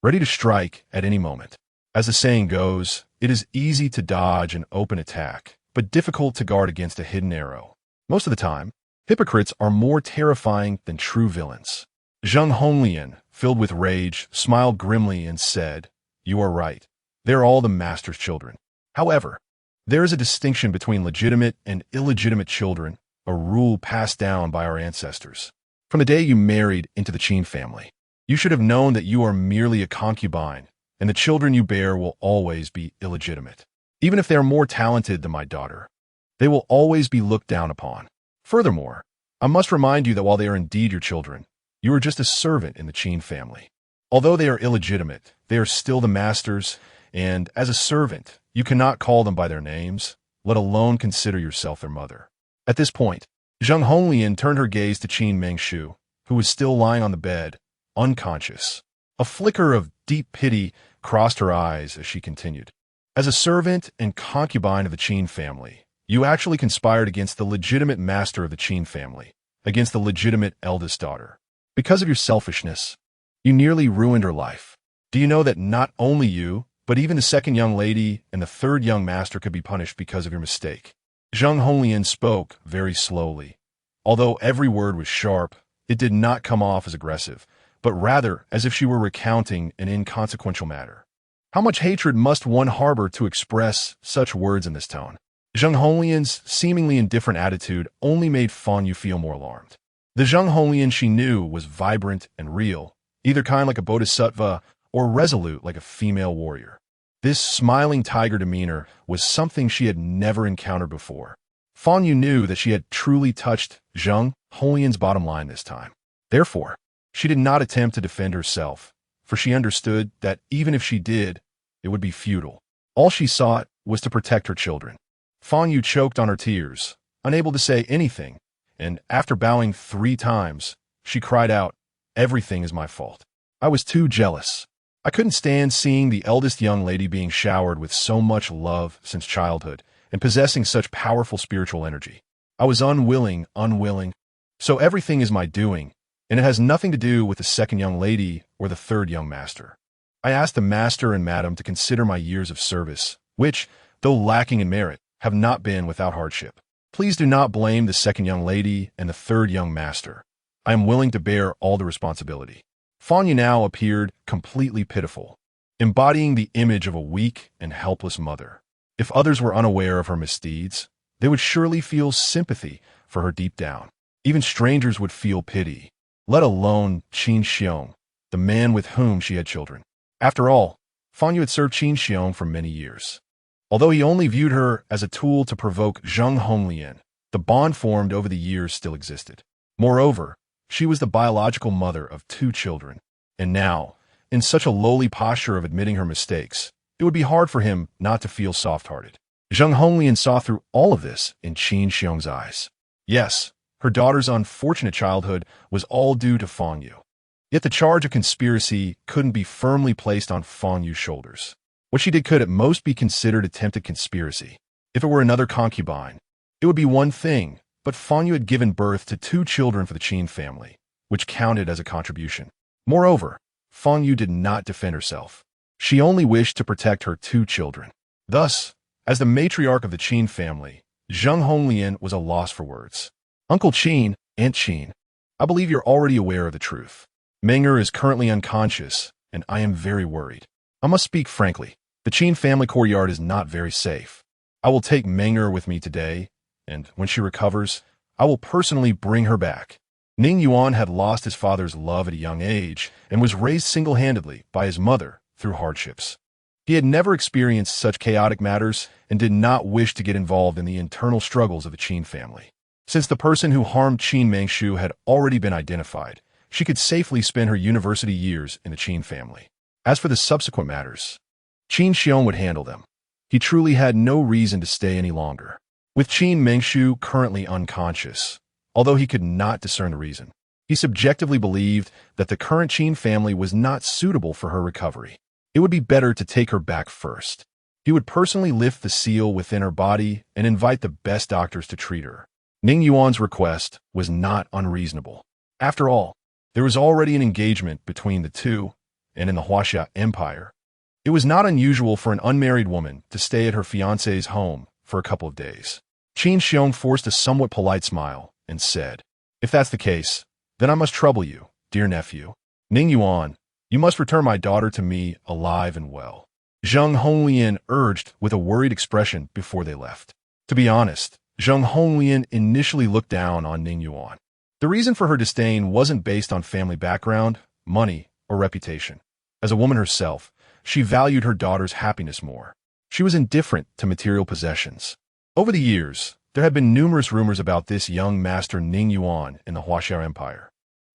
ready to strike at any moment. As the saying goes, it is easy to dodge an open attack, but difficult to guard against a hidden arrow. Most of the time, hypocrites are more terrifying than true villains. Zheng Honglian, filled with rage, smiled grimly and said, "You are right. They're all the master's children. However, there is a distinction between legitimate and illegitimate children, a rule passed down by our ancestors. From the day you married into the Qin family, you should have known that you are merely a concubine, and the children you bear will always be illegitimate. Even if they are more talented than my daughter, they will always be looked down upon. Furthermore, I must remind you that while they are indeed your children, you are just a servant in the Qin family. Although they are illegitimate, they are still the masters, and as a servant, you cannot call them by their names, let alone consider yourself their mother." At this point, Zheng Honglian turned her gaze to Qin Mengshu, who was still lying on the bed, unconscious. A flicker of deep pity crossed her eyes as she continued. "As a servant and concubine of the Qin family, you actually conspired against the legitimate master of the Qin family, against the legitimate eldest daughter. Because of your selfishness, you nearly ruined her life. Do you know that not only you, but even the second young lady and the third young master could be punished because of your mistake?" Zheng Honglian spoke very slowly. Although every word was sharp, it did not come off as aggressive, but rather as if she were recounting an inconsequential matter. How much hatred must one harbor to express such words in this tone? Zheng Honglian's seemingly indifferent attitude only made Fang Yu feel more alarmed. The Zheng Honglian she knew was vibrant and real, either kind like a bodhisattva or resolute like a female warrior. This smiling tiger demeanor was something she had never encountered before. Fang Yu knew that she had truly touched Zheng Honglian's bottom line this time. Therefore, she did not attempt to defend herself, for she understood that even if she did, it would be futile. All she sought was to protect her children. Fang Yu choked on her tears, unable to say anything, and after bowing 3 times, she cried out, "Everything is my fault. I was too jealous. I couldn't stand seeing the eldest young lady being showered with so much love since childhood and possessing such powerful spiritual energy. I was unwilling. So everything is my doing, and it has nothing to do with the second young lady or the third young master. I asked the master and madam to consider my years of service, which, though lacking in merit, have not been without hardship. Please do not blame the second young lady and the third young master. I am willing to bear all the responsibility." Fang Yu now appeared completely pitiful, embodying the image of a weak and helpless mother. If others were unaware of her misdeeds, they would surely feel sympathy for her deep down. Even strangers would feel pity, let alone Qin Xiong, the man with whom she had children. After all, Fang Yu had served Qin Xiong for many years. Although he only viewed her as a tool to provoke Zheng Honglian, the bond formed over the years still existed. Moreover, she was the biological mother of 2 children, and now, in such a lowly posture of admitting her mistakes, it would be hard for him not to feel soft-hearted. Zheng Honglian saw through all of this in Qin Xiong's eyes. Yes, her daughter's unfortunate childhood was all due to Fang Yu. Yet the charge of conspiracy couldn't be firmly placed on Fang Yu's shoulders. What she did could at most be considered attempted conspiracy. If it were another concubine, it would be one thing, but Fang Yu had given birth to 2 children for the Qin family, which counted as a contribution. Moreover, Fang Yu did not defend herself. She only wished to protect her 2 children. Thus, as the matriarch of the Qin family, Zheng Honglian was a loss for words. "Uncle Qin, Aunt Qin, I believe you're already aware of the truth. Menger is currently unconscious, and I am very worried. I must speak frankly. The Qin family courtyard is not very safe. I will take Menger with me today, and when she recovers, I will personally bring her back." Ning Yuan had lost his father's love at a young age and was raised single-handedly by his mother through hardships. He had never experienced such chaotic matters and did not wish to get involved in the internal struggles of the Qin family. Since the person who harmed Qin Mengshu had already been identified, she could safely spend her university years in the Qin family. As for the subsequent matters, Qin Xiong would handle them. He truly had no reason to stay any longer. With Qin Mengshu currently unconscious, although he could not discern the reason, he subjectively believed that the current Qin family was not suitable for her recovery. It would be better to take her back first. He would personally lift the seal within her body and invite the best doctors to treat her. Ning Yuan's request was not unreasonable. After all, there was already an engagement between the two, and in the Huaxia Empire, it was not unusual for an unmarried woman to stay at her fiancé's home for a couple of days. Qin Xiong forced a somewhat polite smile and said, "If that's the case, then I must trouble you, dear nephew. Ning Yuan, you must return my daughter to me alive and well." Zheng Honglian urged with a worried expression before they left. To be honest, Zheng Honglian initially looked down on Ning Yuan. The reason for her disdain wasn't based on family background, money, or reputation. As a woman herself, she valued her daughter's happiness more. She was indifferent to material possessions. Over the years, there had been numerous rumors about this young master Ning Yuan in the Huaxia Empire.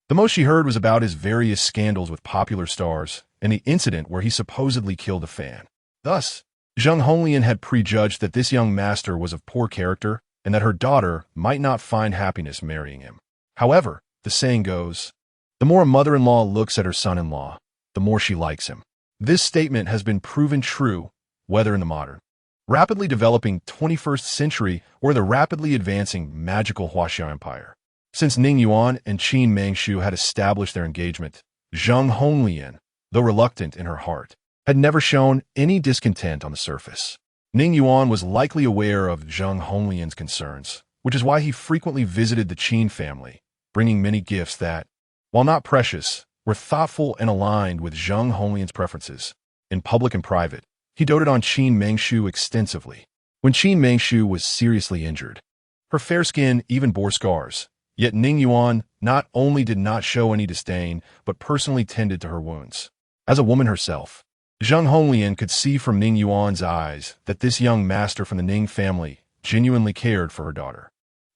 The most she heard was about his various scandals with popular stars and the incident where he supposedly killed a fan. Thus, Zheng Honglian had prejudged that this young master was of poor character and that her daughter might not find happiness marrying him. However, the saying goes, the more a mother-in-law looks at her son-in-law, the more she likes him. This statement has been proven true, whether in the modern, rapidly developing 21st century or the rapidly advancing magical Huaxia Empire. Since Ning Yuan and Qin Mangshu had established their engagement, Zheng Honglian, though reluctant in her heart, had never shown any discontent on the surface. Ning Yuan was likely aware of Zheng Honglian's concerns, which is why he frequently visited the Qin family, bringing many gifts that, while not precious, were thoughtful and aligned with Zheng Honglian's preferences. In public and private, he doted on Qin Mangshu extensively. When Qin Mangshu was seriously injured, her fair skin even bore scars, yet Ning Yuan not only did not show any disdain, but personally tended to her wounds. As a woman herself, Zheng Honglian could see from Ning Yuan's eyes that this young master from the Ning family genuinely cared for her daughter.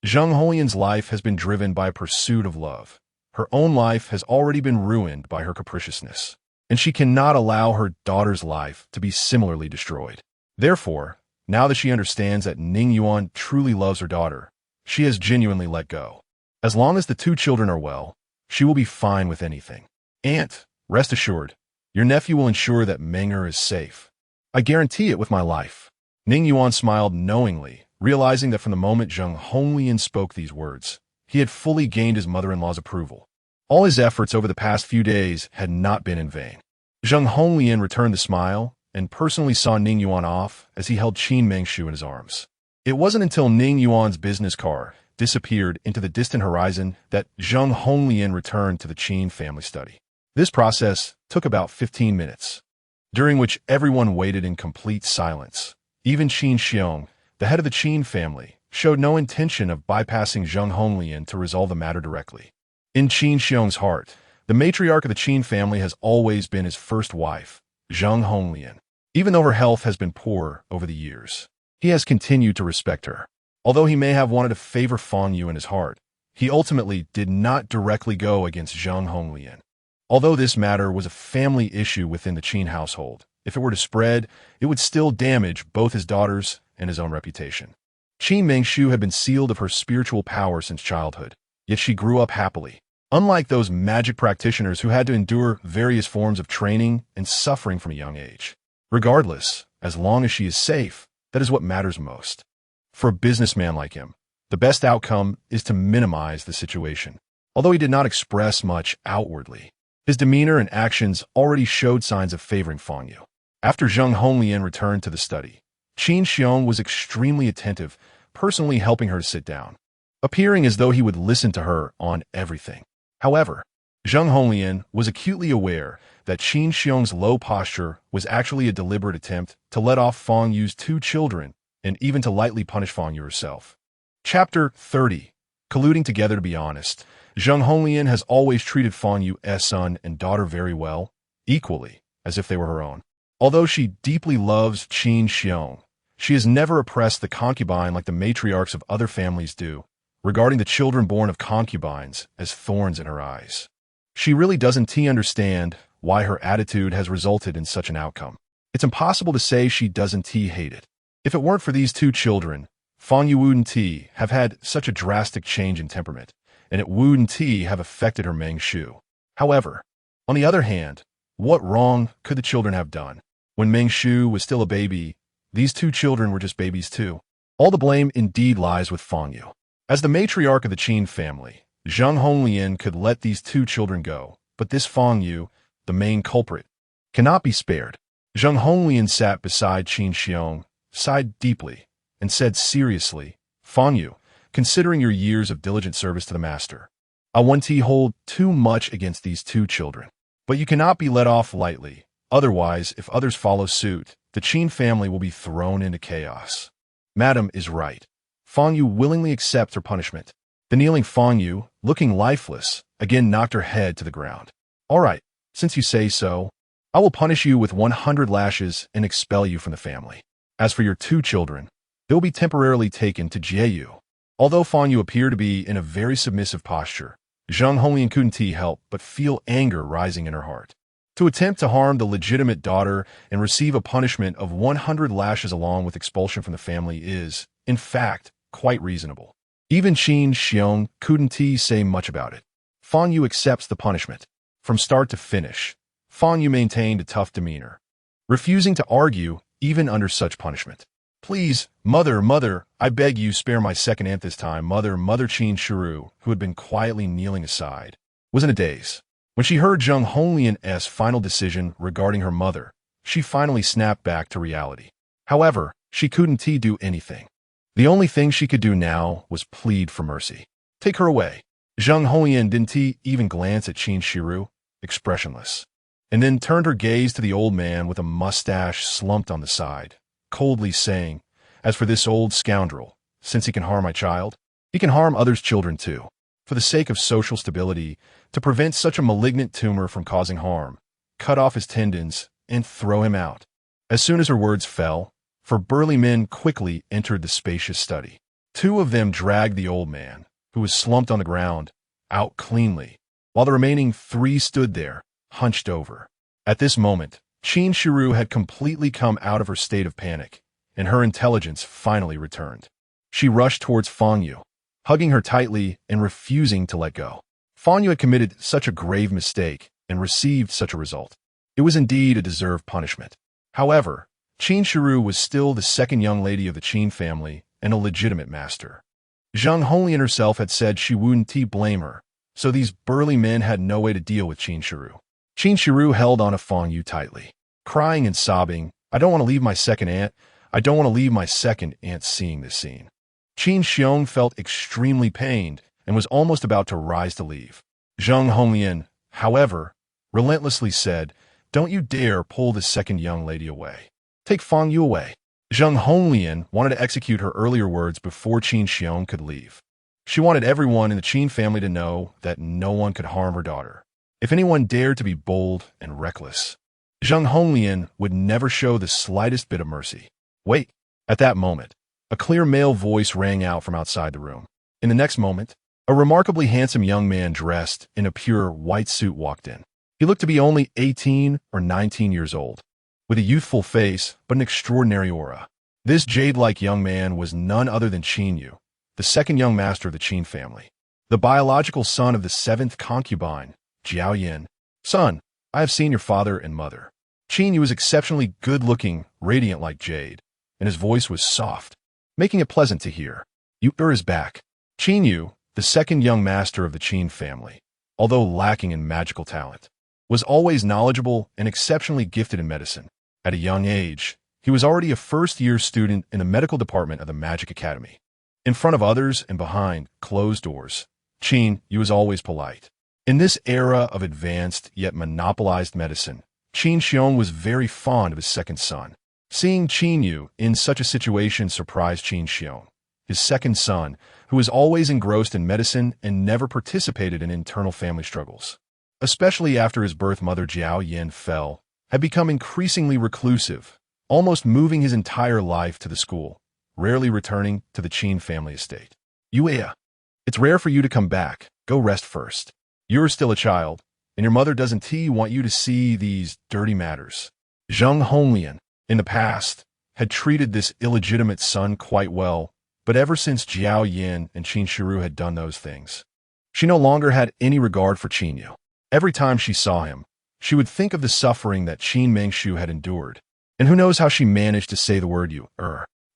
Zheng Honglian's life has been driven by a pursuit of love. Her own life has already been ruined by her capriciousness, and she cannot allow her daughter's life to be similarly destroyed. Therefore, now that she understands that Ning Yuan truly loves her daughter, she has genuinely let go. As long as the two children are well, she will be fine with anything. Aunt, rest assured, your nephew will ensure that Menger is safe. I guarantee it with my life. Ning Yuan smiled knowingly, realizing that from the moment Zheng Honglian spoke these words, he had fully gained his mother-in-law's approval. All his efforts over the past few days had not been in vain. Zheng Honglian returned the smile and personally saw Ning Yuan off as he held Qin Mangshu in his arms. It wasn't until Ning Yuan's business car disappeared into the distant horizon that Zheng Honglian returned to the Qin family study. This process took about 15 minutes, during which everyone waited in complete silence. Even Qin Xiong, the head of the Qin family, showed no intention of bypassing Zheng Honglian to resolve the matter directly. In Qin Xiong's heart, the matriarch of the Qin family has always been his first wife, Zheng Honglian. Even though her health has been poor over the years, he has continued to respect her. Although he may have wanted to favor Fang Yu in his heart, he ultimately did not directly go against Zheng Honglian. Although this matter was a family issue within the Qin household, if it were to spread, it would still damage both his daughters and his own reputation. Qin Mangshu had been sealed of her spiritual power since childhood, yet she grew up happily. Unlike those magic practitioners who had to endure various forms of training and suffering from a young age. Regardless, as long as she is safe, that is what matters most. For a businessman like him, the best outcome is to minimize the situation. Although he did not express much outwardly, his demeanor and actions already showed signs of favoring Fang Yu. After Zheng Honglian returned to the study, Qin Xiong was extremely attentive, personally helping her to sit down, appearing as though he would listen to her on everything. However, Zheng Honglian was acutely aware that Qin Xiong's low posture was actually a deliberate attempt to let off Fang Yu's two children and even to lightly punish Fang Yu herself. Chapter 30. Colluding together to be honest. Zheng Honglian has always treated Fang Yu's son and daughter very well, equally, as if they were her own. Although she deeply loves Qin Xiong, she has never oppressed the concubine like the matriarchs of other families do, regarding the children born of concubines as thorns in her eyes. She really doesn't understand why her attitude has resulted in such an outcome. It's impossible to say she doesn't hate it. If it weren't for these two children, Fang Yu wouldn't have had such a drastic change in temperament, and it wouldn't have affected her Mangshu. However, on the other hand, what wrong could the children have done? When Mangshu was still a baby, these two children were just babies too. All the blame indeed lies with Fang Yu. As the matriarch of the Qin family, Zheng Honglian could let these two children go, but this Fang Yu, the main culprit, cannot be spared. Zheng Honglian sat beside Qin Xiong, sighed deeply, and said seriously, Fang Yu, considering your years of diligent service to the master, I want to hold too much against these two children. But you cannot be let off lightly. Otherwise, if others follow suit, the Qin family will be thrown into chaos. Madam is right. Fang Yu willingly accepts her punishment. The kneeling Fang Yu, looking lifeless, again knocked her head to the ground. All right, since you say so, I will punish you with 100 lashes and expel you from the family. As for your two children, they will be temporarily taken to Jieyu. Although Fang Yu appeared to be in a very submissive posture, Zheng Honglian couldn't help but feel anger rising in her heart. To attempt to harm the legitimate daughter and receive a punishment of 100 lashes along with expulsion from the family is, in fact, quite reasonable. Even Qin Xiong couldn't say much about it. Fang Yu accepts the punishment. From start to finish, Fang Yu maintained a tough demeanor, refusing to argue even under such punishment. Please, mother, I beg you spare my second aunt this time. Mother Qin Shiru, who had been quietly kneeling aside, was in a daze. When she heard Zheng Honglian's final decision regarding her mother, she finally snapped back to reality. However, she couldn't do anything. The only thing she could do now was plead for mercy. Take her away. Zheng Honglian didn't even glance at Qin Shiru, expressionless, and then turned her gaze to the old man with a mustache slumped on the side, coldly saying, as for this old scoundrel, since he can harm my child, he can harm others' children too. For the sake of social stability, to prevent such a malignant tumor from causing harm, cut off his tendons and throw him out. As soon as her words fell, four burly men quickly entered the spacious study. Two of them dragged the old man, who was slumped on the ground, out cleanly, while the remaining three stood there, hunched over. At this moment, Qin Shiru had completely come out of her state of panic, and her intelligence finally returned. She rushed towards Fang Yu, hugging her tightly and refusing to let go. Fang Yu had committed such a grave mistake and received such a result. It was indeed a deserved punishment. However, Qin Shiru was still the second young lady of the Qin family and a legitimate master. Zheng Honglian herself had said she wouldn't blame her, so these burly men had no way to deal with Qin Shiru. Qin Shiru held on to Fang Yu tightly, crying and sobbing, I don't want to leave my second aunt. I don't want to leave my second aunt seeing this scene. Qin Xiong felt extremely pained and was almost about to rise to leave. Zheng Honglian, however, relentlessly said, don't you dare pull this second young lady away. Take Fang Yu away. Zheng Honglian wanted to execute her earlier words before Qin Xiong could leave. She wanted everyone in the Qin family to know that no one could harm her daughter. If anyone dared to be bold and reckless, Zheng Honglian would never show the slightest bit of mercy. Wait. At that moment, a clear male voice rang out from outside the room. In the next moment, a remarkably handsome young man dressed in a pure white suit walked in. He looked to be only 18 or 19 years old, with a youthful face but an extraordinary aura. This jade-like young man was none other than Qin Yu, the second young master of the Qin family, the biological son of the seventh concubine, Jiao Yin. Son, I have seen your father and mother. Qin Yu was exceptionally good-looking, radiant like jade, and his voice was soft, making it pleasant to hear. You is back. Qin Yu, the second young master of the Qin family, although lacking in magical talent, was always knowledgeable and exceptionally gifted in medicine. At a young age, he was already a first-year student in the medical department of the Magic Academy. In front of others and behind closed doors, Qin Yu was always polite. In this era of advanced yet monopolized medicine, Qin Xiong was very fond of his second son. Seeing Qin Yu in such a situation surprised Qin Xiong. His second son, who was always engrossed in medicine and never participated in internal family struggles, especially after his birth mother Jiao Yin fell, had become increasingly reclusive, almost moving his entire life to the school, rarely returning to the Qin family estate. Yuya, it's rare for you to come back. Go rest first. You're still a child, and your mother doesn't want you to see these dirty matters. Zheng Honglian, in the past, had treated this illegitimate son quite well, but ever since Jiao Yin and Qin Shiru had done those things, she no longer had any regard for Qin Yu. Every time she saw him, she would think of the suffering that Qin Mengshu had endured, And who knows how she managed to say the word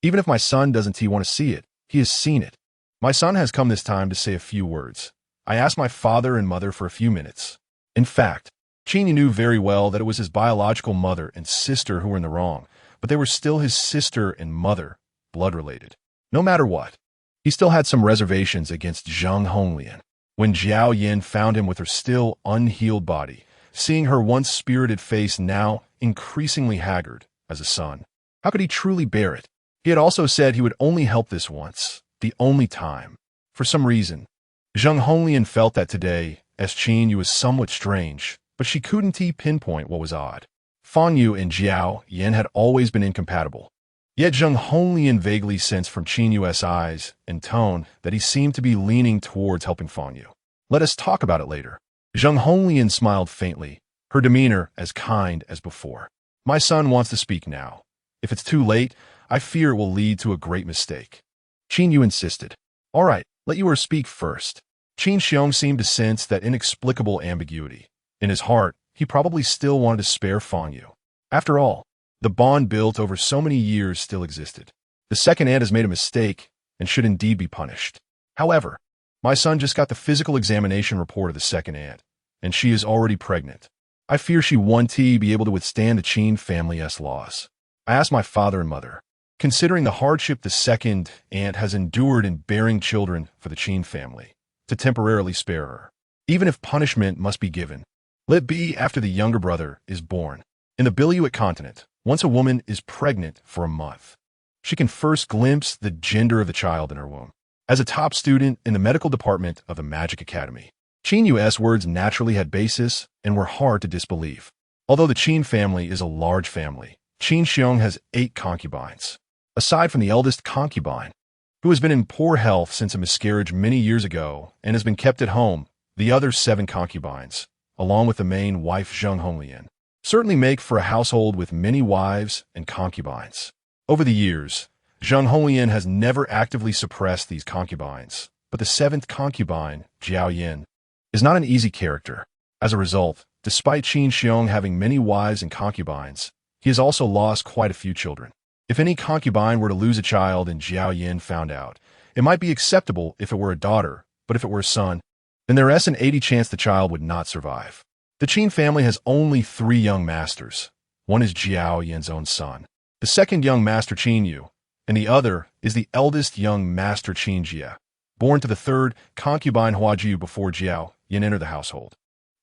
Even if my son doesn't want to see it, he has seen it. My son has come this time to say a few words. I asked my father and mother for a few minutes. In fact, Qin knew very well that it was his biological mother and sister who were in the wrong, but they were still his sister and mother, blood-related. No matter what, he still had some reservations against Zheng Honglian. When Jiao Yin found him with her still unhealed body, seeing her once spirited face now increasingly haggard as a son, how could he truly bear it? He had also said he would only help this once, the only time. For some reason, Zheng Honglian felt that today, as Qin Yu was somewhat strange, but she couldn't pinpoint what was odd. Fang Yu and Jiao Yin had always been incompatible. Yet Zheng Honglian vaguely sensed from Qin Yu's eyes and tone that he seemed to be leaning towards helping Fang Yu. Let us talk about it later. Zheng Honglian smiled faintly, her demeanor as kind as before. My son wants to speak now. If it's too late, I fear it will lead to a great mistake. Qin Yu insisted. All right, let Yu speak first. Qin Xiong seemed to sense that inexplicable ambiguity. In his heart, he probably still wanted to spare Fang Yu. After all, the bond built over so many years still existed. The second aunt has made a mistake and should indeed be punished. However, my son just got the physical examination report of the second aunt, and she is already pregnant. I fear she won't be able to withstand the Qin family's laws. I asked my father and mother, considering the hardship the second aunt has endured in bearing children for the Qin family, to temporarily spare her. Even if punishment must be given, let be after the younger brother is born. In the Biluit continent, once a woman is pregnant for a month, she can first glimpse the gender of the child in her womb. As a top student in the medical department of the Magic Academy, Qin Yu's words naturally had basis and were hard to disbelieve. Although the Qin family is a large family, Qin Xiong has 8 concubines. Aside from the eldest concubine, who has been in poor health since a miscarriage many years ago and has been kept at home, the other 7 concubines, along with the main wife Zheng Honglian, certainly make for a household with many wives and concubines. Over the years, Zheng Honglian has never actively suppressed these concubines, but the 7th concubine, Jiao Yin, is not an easy character. As a result, despite Qin Xiong having many wives and concubines, he has also lost quite a few children. If any concubine were to lose a child and Jiao Yin found out, it might be acceptable if it were a daughter, but if it were a son, then there is an 80% chance the child would not survive. The Qin family has only 3 young masters. One is Jiao Yin's own son, the second young master Qin Yu, and the other is the eldest young master Qin Jia, born to the 3rd concubine Huajiu before Jiao Yin entered the household.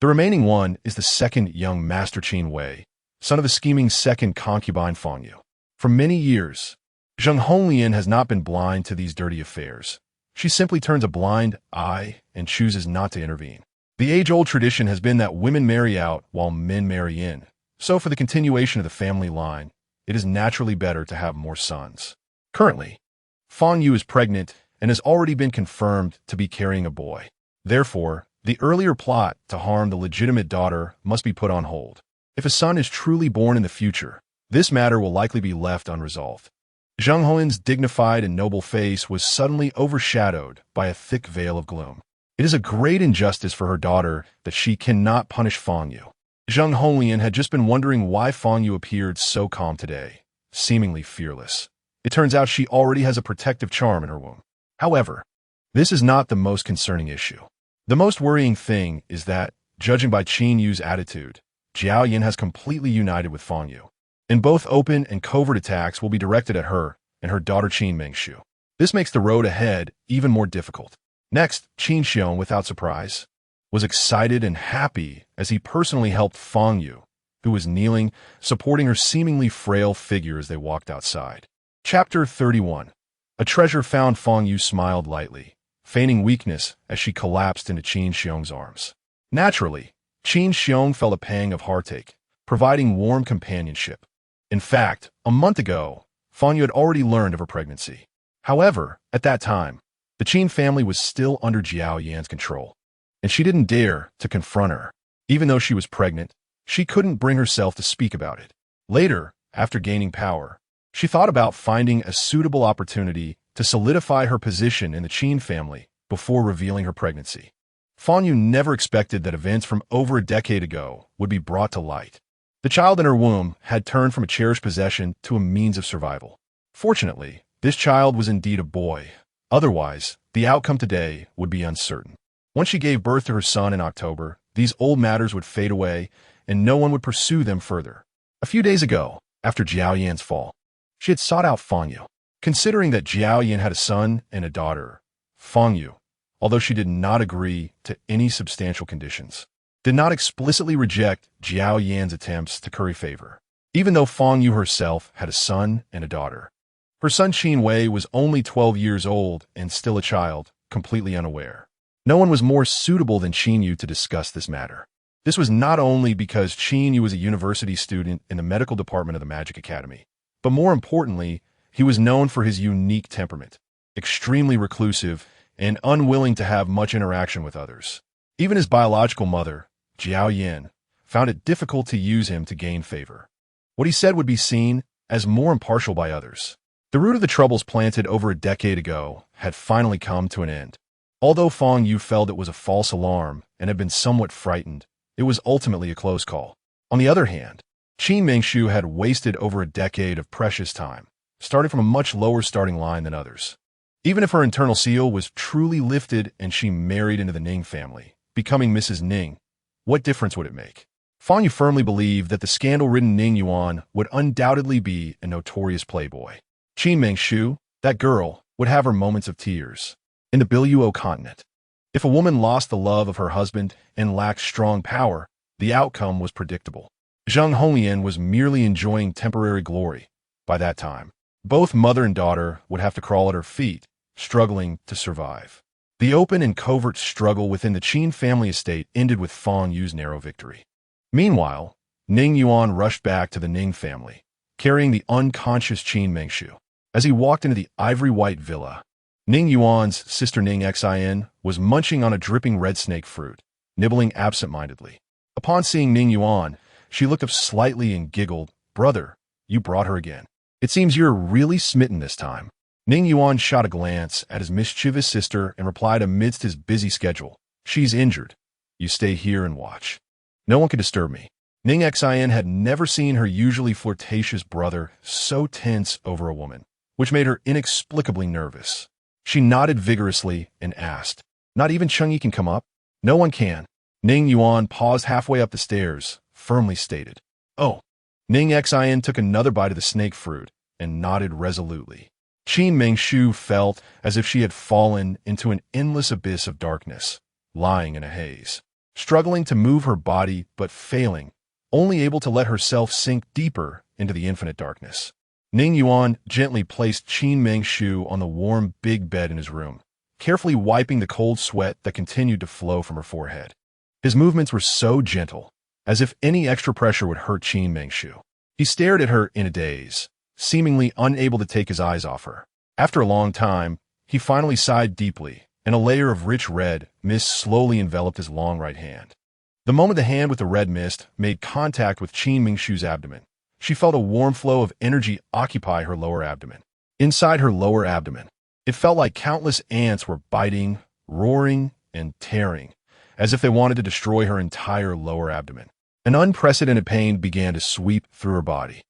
The remaining one is the 2nd young master Qin Wei, son of the scheming 2nd concubine Fang Yu. For many years, Zheng Honglian has not been blind to these dirty affairs. She simply turns a blind eye and chooses not to intervene. The age-old tradition has been that women marry out while men marry in. So for the continuation of the family line, it is naturally better to have more sons. Currently, Fang Yu is pregnant and has already been confirmed to be carrying a boy. Therefore, the earlier plot to harm the legitimate daughter must be put on hold. If a son is truly born in the future, this matter will likely be left unresolved. Zheng Honglian's dignified and noble face was suddenly overshadowed by a thick veil of gloom. It is a great injustice for her daughter that she cannot punish Fang Yu. Zheng Honglian had just been wondering why Fang Yu appeared so calm today, seemingly fearless. It turns out she already has a protective charm in her womb. However, this is not the most concerning issue. The most worrying thing is that, judging by Qin Yu's attitude, Jiao Yin has completely united with Fang Yu, and both open and covert attacks will be directed at her and her daughter Qin Mengshu. This makes the road ahead even more difficult. Next, Qin Xiong, without surprise, was excited and happy as he personally helped Fang Yu, who was kneeling, supporting her seemingly frail figure as they walked outside. Chapter 31. A treasure found. Fang Yu smiled lightly, feigning weakness as she collapsed into Qin Xiong's arms. Naturally, Qin Xiong felt a pang of heartache, providing warm companionship. In fact, a month ago, Fang Yu had already learned of her pregnancy. However, at that time, the Qin family was still under Jiao Yan's control, and she didn't dare to confront her. Even though she was pregnant, she couldn't bring herself to speak about it. Later, after gaining power, she thought about finding a suitable opportunity to solidify her position in the Qin family before revealing her pregnancy. Fang Yu never expected that events from over a decade ago would be brought to light. The child in her womb had turned from a cherished possession to a means of survival. Fortunately, this child was indeed a boy. Otherwise, the outcome today would be uncertain. Once she gave birth to her son in October, these old matters would fade away, and no one would pursue them further. A few days ago, after Jiao Yan's fall, she had sought out Fang Yu. Considering that Jiao Yan had a son and a daughter, Fang Yu, although she did not agree to any substantial conditions, did not explicitly reject Jiao Yan's attempts to curry favor. Even though Fang Yu herself had a son and a daughter, her son Qin Wei was only 12 years old and still a child, completely unaware. No one was more suitable than Qin Yu to discuss this matter. This was not only because Qin Yu was a university student in the medical department of the Magic Academy, but more importantly, he was known for his unique temperament, extremely reclusive and unwilling to have much interaction with others. Even his biological mother, Jiao Yan, found it difficult to use him to gain favor. What he said would be seen as more impartial by others. The root of the troubles planted over a decade ago had finally come to an end. Although Fang Yu felt it was a false alarm and had been somewhat frightened, it was ultimately a close call. On the other hand, Qin Mengshu had wasted over a decade of precious time, starting from a much lower starting line than others. Even if her internal seal was truly lifted and she married into the Ning family, becoming Mrs. Ning, what difference would it make? Fang Yu firmly believed that the scandal-ridden Ning Yuan would undoubtedly be a notorious playboy. Qin Mengshu, that girl, would have her moments of tears. In the Biluo continent, if a woman lost the love of her husband and lacked strong power, the outcome was predictable. Zheng Honglian was merely enjoying temporary glory. By that time, both mother and daughter would have to crawl at her feet, struggling to survive. The open and covert struggle within the Qin family estate ended with Fang Yu's narrow victory. Meanwhile, Ning Yuan rushed back to the Ning family, carrying the unconscious Qin Mengshu. As he walked into the ivory-white villa, Ning Yuan's sister Ning Xin was munching on a dripping red snake fruit, nibbling absent-mindedly. Upon seeing Ning Yuan, she looked up slightly and giggled, "Brother, you brought her again. It seems you're really smitten this time." Ning Yuan shot a glance at his mischievous sister and replied amidst his busy schedule, "She's injured. You stay here and watch. No one can disturb me." Ning Xin had never seen her usually flirtatious brother so tense over a woman, which made her inexplicably nervous. She nodded vigorously and asked, "Not even Chengyi can come up?" "No one can." Ning Yuan paused halfway up the stairs, firmly stated. "Oh." Ning Xin took another bite of the snake fruit and nodded resolutely. Qin Mengshu felt as if she had fallen into an endless abyss of darkness, lying in a haze, struggling to move her body but failing, only able to let herself sink deeper into the infinite darkness. Ning Yuan gently placed Qin Mengshu on the warm big bed in his room, carefully wiping the cold sweat that continued to flow from her forehead. His movements were so gentle, as if any extra pressure would hurt Qin Mengshu. He stared at her in a daze, seemingly unable to take his eyes off her. After a long time, he finally sighed deeply, and a layer of rich red mist slowly enveloped his long right hand. The moment the hand with the red mist made contact with Qin Mengshu's abdomen, she felt a warm flow of energy occupy her lower abdomen. Inside her lower abdomen, it felt like countless ants were biting, roaring, and tearing, as if they wanted to destroy her entire lower abdomen. An unprecedented pain began to sweep through her body,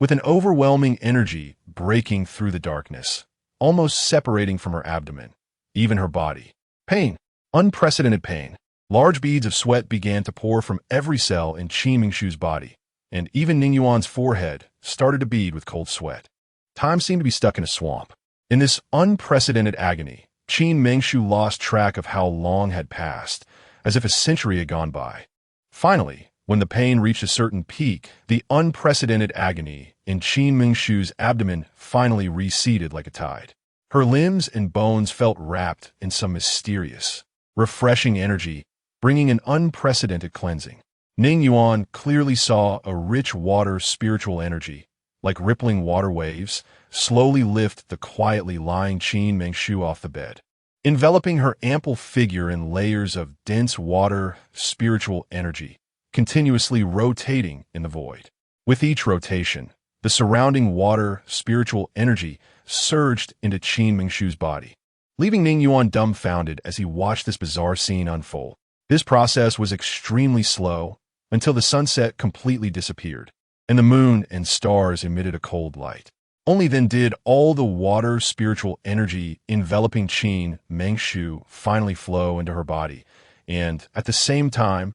with an overwhelming energy breaking through the darkness, almost separating from her abdomen, even her body. Pain. Unprecedented pain. Large beads of sweat began to pour from every cell in Qin Mengshu's body, and even Ning Yuan's forehead started to bead with cold sweat. Time seemed to be stuck in a swamp. In this unprecedented agony, Qin Mengshu lost track of how long had passed, as if a century had gone by. Finally, when the pain reached a certain peak, the unprecedented agony in Qin Mengshu's abdomen finally receded like a tide. Her limbs and bones felt wrapped in some mysterious, refreshing energy, bringing an unprecedented cleansing. Ning Yuan clearly saw a rich water spiritual energy, like rippling water waves, slowly lift the quietly lying Qin Mengshu off the bed, enveloping her ample figure in layers of dense water spiritual energy, continuously rotating in the void. With each rotation, the surrounding water spiritual energy surged into Qin Mengshu's body, leaving Ning Yuan dumbfounded as he watched this bizarre scene unfold. This process was extremely slow, until the sunset completely disappeared, and the moon and stars emitted a cold light. Only then did all the water spiritual energy enveloping Qin Mengshu finally flow into her body, and, at the same time,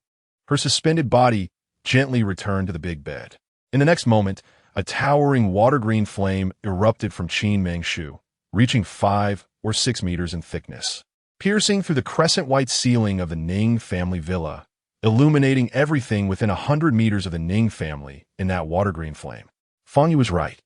her suspended body gently returned to the big bed. In the next moment, a towering water-green flame erupted from Qin Mengshu, reaching 5 or 6 meters in thickness, piercing through the crescent-white ceiling of the Ning family villa, illuminating everything within 100 meters of the Ning family in that water-green flame. Fang Yu was right.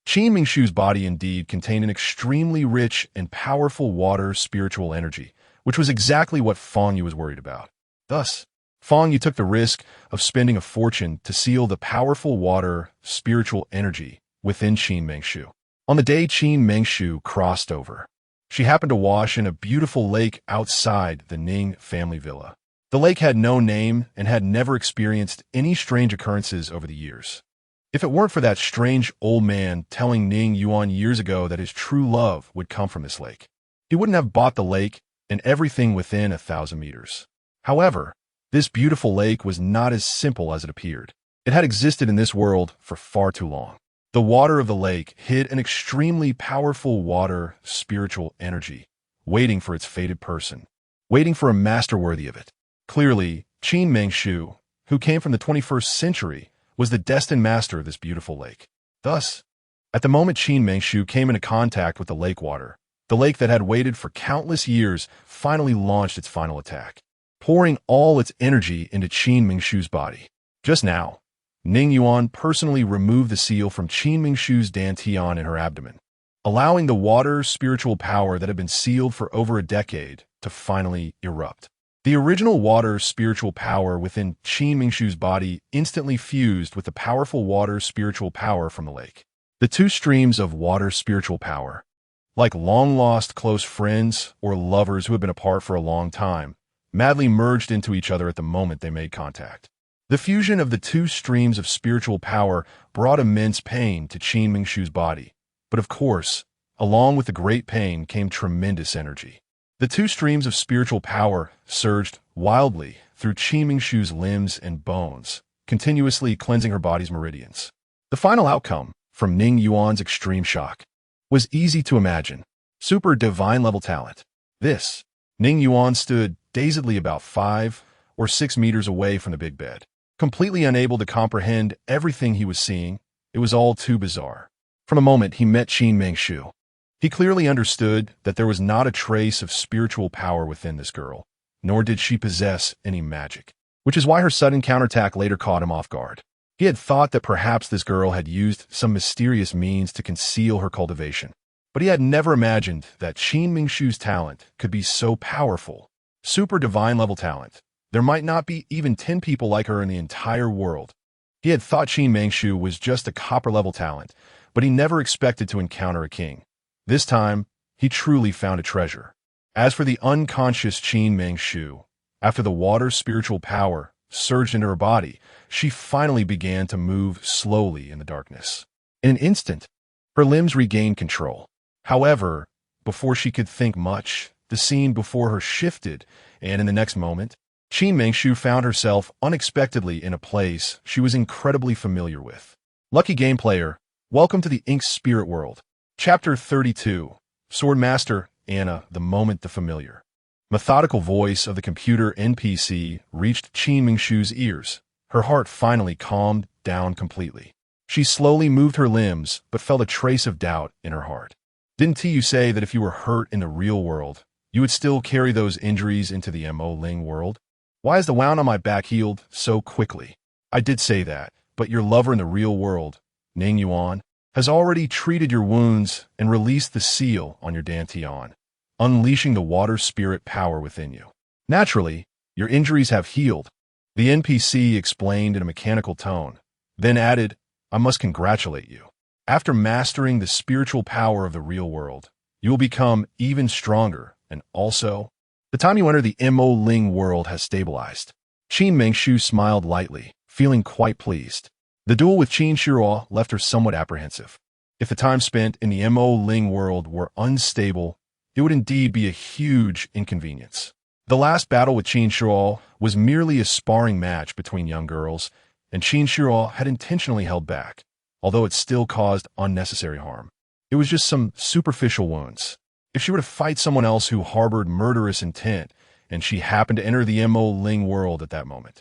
Qin Mengshu's body indeed contained an extremely rich and powerful water spiritual energy, which was exactly what Fang Yu was worried about. Thus, Fang Yu took the risk of spending a fortune to seal the powerful water spiritual energy within Qin Mengshu. On the day Qin Mengshu crossed over, she happened to wash in a beautiful lake outside the Ning family villa. The lake had no name and had never experienced any strange occurrences over the years. If it weren't for that strange old man telling Ning Yuan years ago that his true love would come from this lake, he wouldn't have bought the lake and everything within 1,000 meters. However, this beautiful lake was not as simple as it appeared. It had existed in this world for far too long. The water of the lake hid an extremely powerful water spiritual energy, waiting for its fated person, waiting for a master worthy of it. Clearly, Qin Mengshu, who came from the 21st century, was the destined master of this beautiful lake. Thus, at the moment Qin Mengshu came into contact with the lake water, the lake that had waited for countless years finally launched its final attack, pouring all its energy into Qin Mengshu's body. Just now, Ning Yuan personally removed the seal from Qin Mengshu's dantian in her abdomen, allowing the water spiritual power that had been sealed for over a decade to finally erupt. The original water spiritual power within Qin Mengshu's body instantly fused with the powerful water spiritual power from the lake. The two streams of water spiritual power, like long-lost close friends or lovers who had been apart for a long time, madly merged into each other at the moment they made contact. The fusion of the two streams of spiritual power brought immense pain to Qin Mengshu's body, but of course, along with the great pain came tremendous energy. The two streams of spiritual power surged wildly through Qin Mengshu's limbs and bones, continuously cleansing her body's meridians. The final outcome, from Ning Yuan's extreme shock, was easy to imagine. Super divine level talent. This, Ning Yuan stood dazedly about 5 or 6 meters away from the big bed, completely unable to comprehend everything he was seeing. It was all too bizarre. From the moment he met Qin Mengshu, he clearly understood that there was not a trace of spiritual power within this girl, nor did she possess any magic, which is why her sudden counterattack later caught him off guard. He had thought that perhaps this girl had used some mysterious means to conceal her cultivation, but he had never imagined that Qin Mengshu's talent could be so powerful. Super divine level talent. There might not be even 10 people like her in the entire world. He had thought Qin Mengshu was just a copper level talent, but he never expected to encounter a king. This time, he truly found a treasure. As for the unconscious Qin Mengshu, after the water spiritual power surged into her body, she finally began to move slowly in the darkness. In an instant, her limbs regained control. However, before she could think much, the scene before her shifted, and in the next moment, Qin Mengshu found herself unexpectedly in a place she was incredibly familiar with. Lucky game player, welcome to the Ink Spirit World. Chapter 32, Swordmaster Anna, the moment the familiar. Methodical voice of the computer NPC reached Qin Mengshu's ears. Her heart finally calmed down completely. She slowly moved her limbs, but felt a trace of doubt in her heart. Didn't you say that if you were hurt in the real world, you would still carry those injuries into the Mo Ling world? Why is the wound on my back healed so quickly? I did say that, but your lover in the real world, Ning Yuan, has already treated your wounds and released the seal on your dantian, unleashing the water spirit power within you. Naturally, your injuries have healed, the NPC explained in a mechanical tone, then added, I must congratulate you. After mastering the spiritual power of the real world, you will become even stronger, and also, the time you enter the Mo Ling world has stabilized. Qin Mengshu smiled lightly, feeling quite pleased. The duel with Qin Shiruo left her somewhat apprehensive. If the time spent in the Mo Ling world were unstable, it would indeed be a huge inconvenience. The last battle with Qin Shuo was merely a sparring match between young girls, and Qin Shuo had intentionally held back, although it still caused unnecessary harm. It was just some superficial wounds. If she were to fight someone else who harbored murderous intent, and she happened to enter the Mo Ling world at that moment,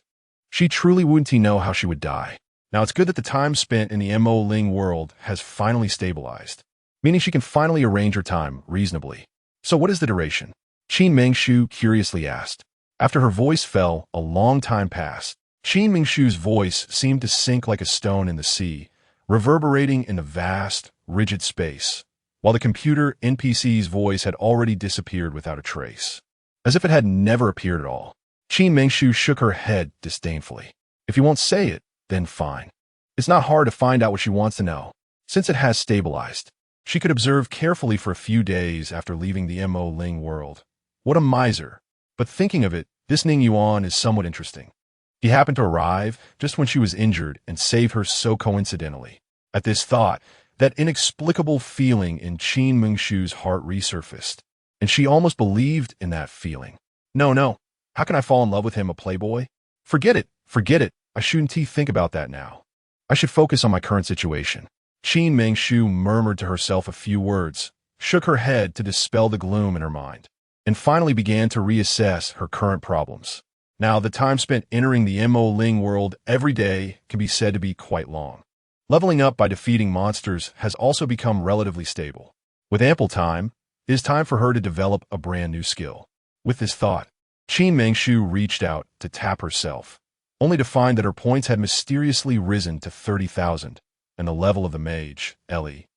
she truly wouldn't know how she would die. Now, it's good that the time spent in the Mo Ling world has finally stabilized, meaning she can finally arrange her time reasonably. So what is the duration? Qin Mengshu curiously asked. After her voice fell, a long time passed. Qin Mengshu's voice seemed to sink like a stone in the sea, reverberating in the vast, rigid space, while the computer NPC's voice had already disappeared without a trace, as if it had never appeared at all. Qin Mengshu shook her head disdainfully. If you won't say it, then fine. It's not hard to find out what she wants to know, since it has stabilized. She could observe carefully for a few days after leaving the Mo Ling world. What a miser. But thinking of it, this Ning Yuan is somewhat interesting. He happened to arrive just when she was injured and saved her so coincidentally. At this thought, that inexplicable feeling in Qin Mengshu's heart resurfaced, and she almost believed in that feeling. No. How can I fall in love with him, a playboy? Forget it. I shouldn't think about that now. I should focus on my current situation. Qin Mengshu murmured to herself a few words, shook her head to dispel the gloom in her mind, and finally began to reassess her current problems. Now, the time spent entering the Mo Ling world every day can be said to be quite long. Leveling up by defeating monsters has also become relatively stable. With ample time, it is time for her to develop a brand new skill. With this thought, Qin Mengshu reached out to tap herself, only to find that her points had mysteriously risen to 30,000, and the level of the mage, Ellie,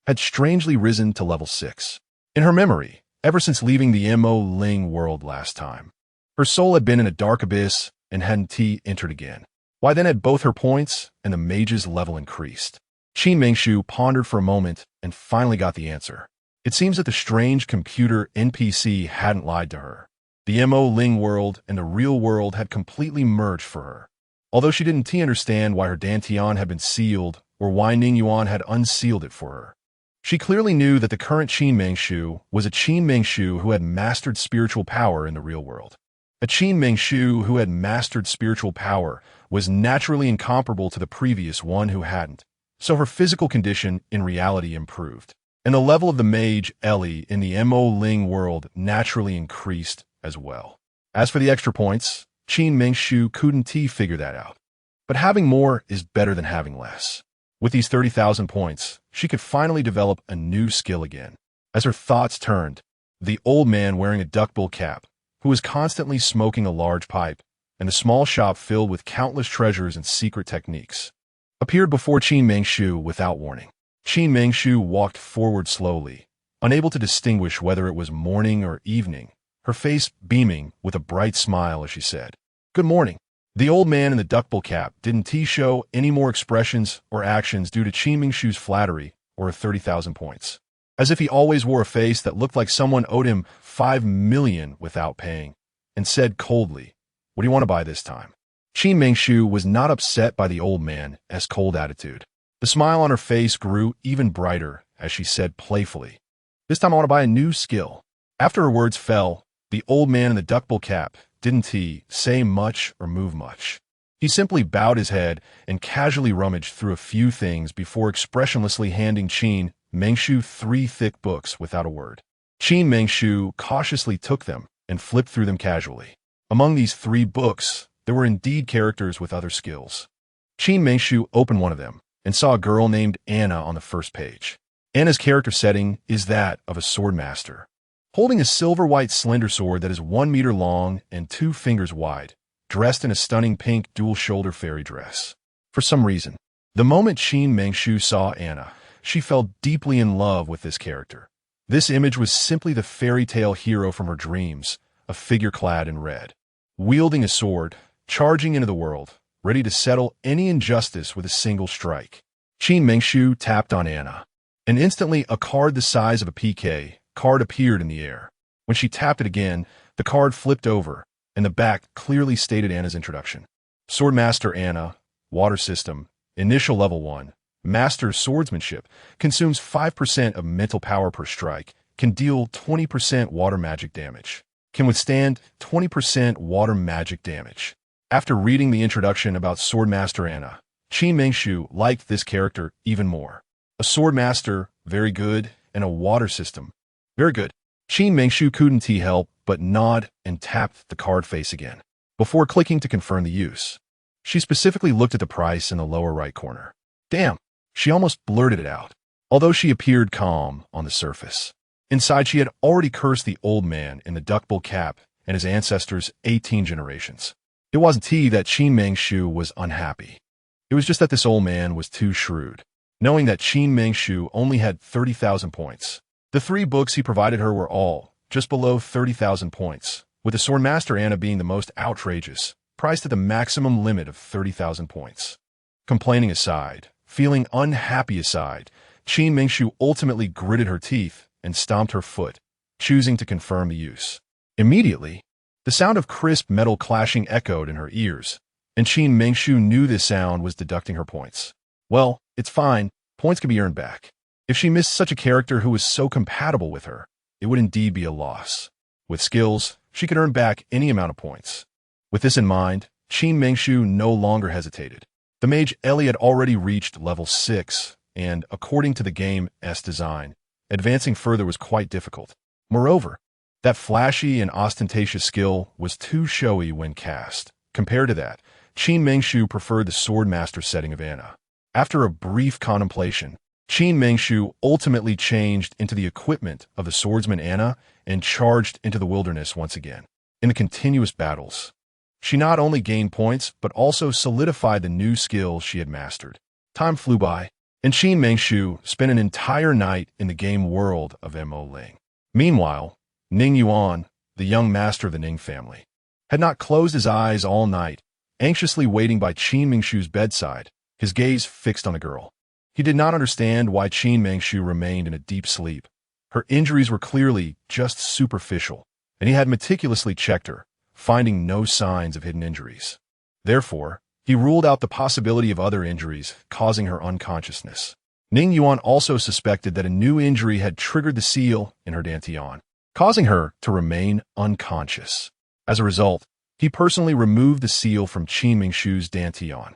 had strangely risen to level 6. In her memory, ever since leaving the Mo Ling world last time, her soul had been in a dark abyss and hadn't entered again. Why then had both her points and the mage's level increased? Qin Mengshu pondered for a moment and finally got the answer. It seems that the strange computer NPC hadn't lied to her. The Mo Ling world and the real world had completely merged for her. Although she didn't understand why her Dantian had been sealed or why Ning Yuan had unsealed it for her, she clearly knew that the current Qin Mengshu was a Qin Mengshu who had mastered spiritual power in the real world. A Qin Mengshu who had mastered spiritual power was naturally incomparable to the previous one who hadn't, so her physical condition in reality improved, and the level of the mage Ellie in the Mo Ling world naturally increased as well. As for the extra points, Qin Mengshu couldn't figure that out. But having more is better than having less. With these 30,000 points, she could finally develop a new skill again. As her thoughts turned, the old man wearing a duckbill cap, who was constantly smoking a large pipe, and a small shop filled with countless treasures and secret techniques, appeared before Qin Mengshu without warning. Qin Mengshu walked forward slowly, unable to distinguish whether it was morning or evening, her face beaming with a bright smile as she said, "Good morning." The old man in the duckbill cap didn't show any more expressions or actions due to Qin Mengshu's flattery or 30,000 points, as if he always wore a face that looked like someone owed him 5 million without paying, and said coldly, "What do you want to buy this time?" Qin Mengshu was not upset by the old man's cold attitude. The smile on her face grew even brighter as she said playfully, "This time I want to buy a new skill." After her words fell, the old man in the duckbill cap didn't say much or move much. He simply bowed his head and casually rummaged through a few things before expressionlessly handing Qin Mengshu 3 thick books without a word. Qin Mengshu cautiously took them and flipped through them casually. Among these 3 books, there were indeed characters with other skills. Qin Mengshu opened one of them and saw a girl named Anna on the first page. Anna's character setting is that of a sword master, holding a silver-white slender sword that is 1 meter long and 2 fingers wide, dressed in a stunning pink dual-shoulder fairy dress. For some reason, the moment Qin Mengshu saw Anna, she fell deeply in love with this character. This image was simply the fairy tale hero from her dreams, a figure clad in red, wielding a sword, charging into the world, ready to settle any injustice with a single strike. Qin Mengshu tapped on Anna, and instantly a card the size of a PK card appeared in the air. When she tapped it again, the card flipped over, and the back clearly stated Anna's introduction. Swordmaster Anna, Water System, Initial Level 1, Master Swordsmanship, consumes 5% of mental power per strike, can deal 20% water magic damage. can withstand 20% water magic damage. After reading the introduction about Swordmaster Anna, Qin Mengshu liked this character even more. A Swordmaster, very good, and a water system, very good. Qin Mengshu couldn't help but nod and tapped the card face again, before clicking to confirm the use. She specifically looked at the price in the lower right corner. Damn, she almost blurted it out, although she appeared calm on the surface. Inside, she had already cursed the old man in the duckbill cap and his ancestors' 18 generations. It wasn't that Qin Mengshu was unhappy. It was just that this old man was too shrewd, knowing that Qin Mengshu only had 30,000 points. The 3 books he provided her were all just below 30,000 points, with the Swordmaster Anna being the most outrageous, priced at the maximum limit of 30,000 points. Complaining aside, feeling unhappy aside, Qin Mengshu ultimately gritted her teeth and stomped her foot, choosing to confirm the use. Immediately, the sound of crisp metal clashing echoed in her ears, and Qin Mengshu knew this sound was deducting her points. Well, it's fine, points can be earned back. If she missed such a character who was so compatible with her, it would indeed be a loss. With skills, she could earn back any amount of points. With this in mind, Qin Mengshu no longer hesitated. The mage Ellie had already reached level 6, and, according to the game's design, advancing further was quite difficult. Moreover, that flashy and ostentatious skill was too showy when cast. Compared to that, Qin Mengshu preferred the Swordmaster setting of Anna. After a brief contemplation, Qin Mengshu ultimately changed into the equipment of the swordsman Anna and charged into the wilderness once again. In the continuous battles, she not only gained points, but also solidified the new skills she had mastered. Time flew by, and Qin Mengshu spent an entire night in the game world of Mo Ling. Meanwhile, Ning Yuan, the young master of the Ning family, had not closed his eyes all night, anxiously waiting by Qin Mengshu's bedside, his gaze fixed on the girl. He did not understand why Qin Mengshu remained in a deep sleep. Her injuries were clearly just superficial, and he had meticulously checked her, finding no signs of hidden injuries. Therefore, he ruled out the possibility of other injuries causing her unconsciousness. Ning Yuan also suspected that a new injury had triggered the seal in her dantian, causing her to remain unconscious. As a result, he personally removed the seal from Qin Mengshu's dantian.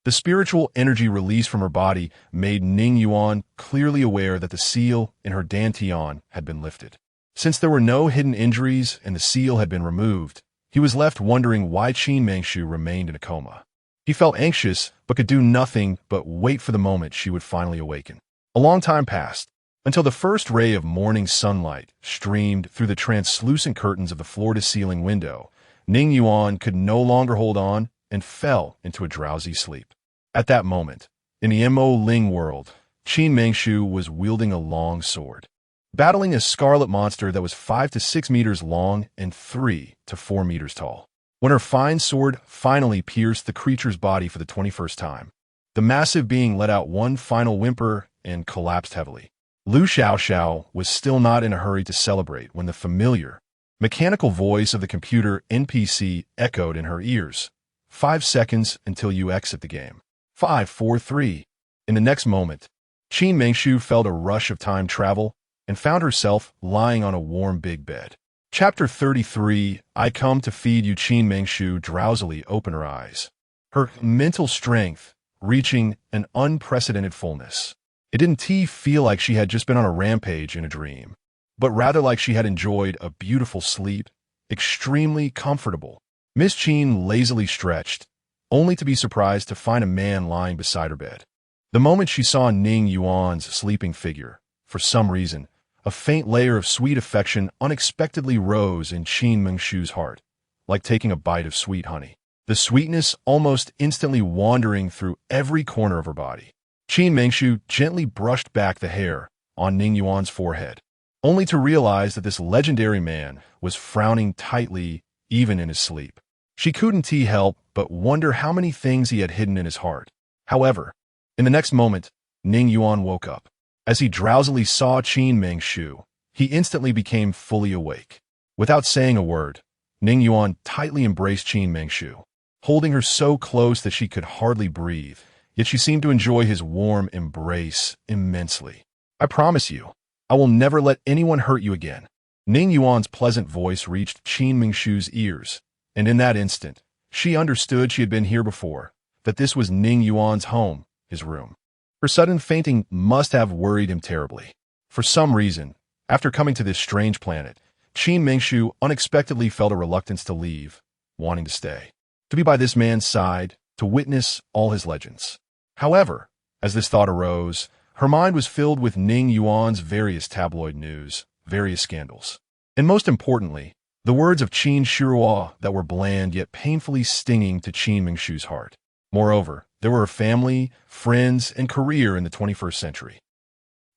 The spiritual energy released from her body made Ning Yuan clearly aware that the seal in her dantian had been lifted. Since there were no hidden injuries and the seal had been removed, he was left wondering why Qin Mengshu remained in a coma. He felt anxious, but could do nothing but wait for the moment she would finally awaken. A long time passed, until the first ray of morning sunlight streamed through the translucent curtains of the floor-to-ceiling window. Ning Yuan could no longer hold on and fell into a drowsy sleep. At that moment, in the Mo Ling world, Qin Mengshu was wielding a long sword, battling a scarlet monster that was 5 to 6 meters long and 3 to 4 meters tall. When her fine sword finally pierced the creature's body for the 21st time, the massive being let out one final whimper and collapsed heavily. Lu Xiaoxiao was still not in a hurry to celebrate when the familiar, mechanical voice of the computer NPC echoed in her ears. 5 seconds until you exit the game. 5, 4, 3. In the next moment, Qin Mengshu felt a rush of time travel and found herself lying on a warm big bed. Chapter 33, I come to feed you. Qin Mengshu drowsily opened her eyes, her mental strength reaching an unprecedented fullness. It didn't feel like she had just been on a rampage in a dream, but rather like she had enjoyed a beautiful sleep, extremely comfortable. Miss Qin lazily stretched, only to be surprised to find a man lying beside her bed. The moment she saw Ning Yuan's sleeping figure, for some reason, a faint layer of sweet affection unexpectedly rose in Qin Mengshu's heart, like taking a bite of sweet honey, the sweetness almost instantly wandering through every corner of her body. Qin Mengshu gently brushed back the hair on Ning Yuan's forehead, only to realize that this legendary man was frowning tightly even in his sleep. She couldn't help but wonder how many things he had hidden in his heart. However, in the next moment, Ning Yuan woke up. As he drowsily saw Qin Mengshu, he instantly became fully awake. Without saying a word, Ning Yuan tightly embraced Qin Mengshu, holding her so close that she could hardly breathe, yet she seemed to enjoy his warm embrace immensely. I promise you, I will never let anyone hurt you again. Ning Yuan's pleasant voice reached Qin Mingshu's ears, and in that instant, she understood she had been here before, that this was Ning Yuan's home, his room. Her sudden fainting must have worried him terribly. For some reason, after coming to this strange planet, Qin Mingshu unexpectedly felt a reluctance to leave, wanting to stay, to be by this man's side, to witness all his legends. However, as this thought arose, her mind was filled with Ning Yuan's various tabloid news, various scandals, and most importantly, the words of Qin Shihua that were bland yet painfully stinging to Qin Mingshu's heart. Moreover, there were her family, friends, and career in the 21st century.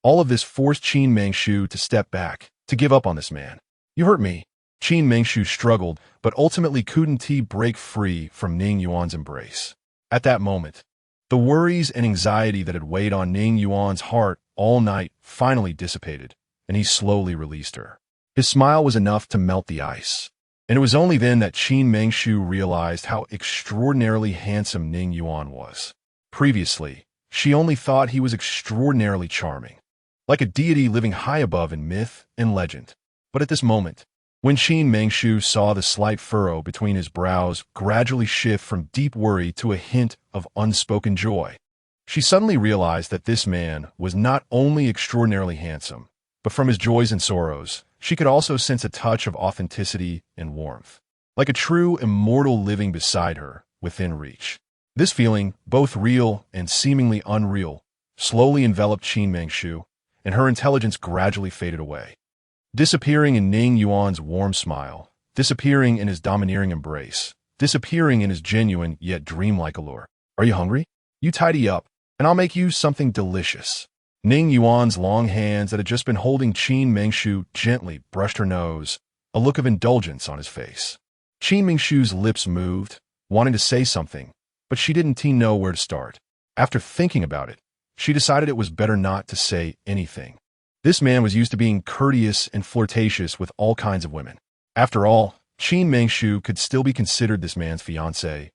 All of this forced Qin Mingshu to step back, to give up on this man. "You hurt me." Qin Mingshu struggled, but ultimately couldn't break free from Ning Yuan's embrace. At that moment, the worries and anxiety that had weighed on Ning Yuan's heart all night finally dissipated, and he slowly released her. His smile was enough to melt the ice, and it was only then that Qin Mingshu realized how extraordinarily handsome Ning Yuan was. Previously, she only thought he was extraordinarily charming, like a deity living high above in myth and legend. But at this moment, when Qin Mingshu saw the slight furrow between his brows gradually shift from deep worry to a hint of unspoken joy, she suddenly realized that this man was not only extraordinarily handsome, but from his joys and sorrows, she could also sense a touch of authenticity and warmth, like a true immortal living beside her, within reach. This feeling, both real and seemingly unreal, slowly enveloped Qin Mingshu, and her intelligence gradually faded away, disappearing in Ning Yuan's warm smile, disappearing in his domineering embrace, disappearing in his genuine yet dreamlike allure. "Are you hungry? You tidy up, and I'll make you something delicious." Ning Yuan's long hands that had just been holding Qin Mingshu gently brushed her nose, a look of indulgence on his face. Qin Mingshu's lips moved, wanting to say something, but she didn't know where to start. After thinking about it, she decided it was better not to say anything. This man was used to being courteous and flirtatious with all kinds of women. After all, Qin Mingshu could still be considered this man's fiancée.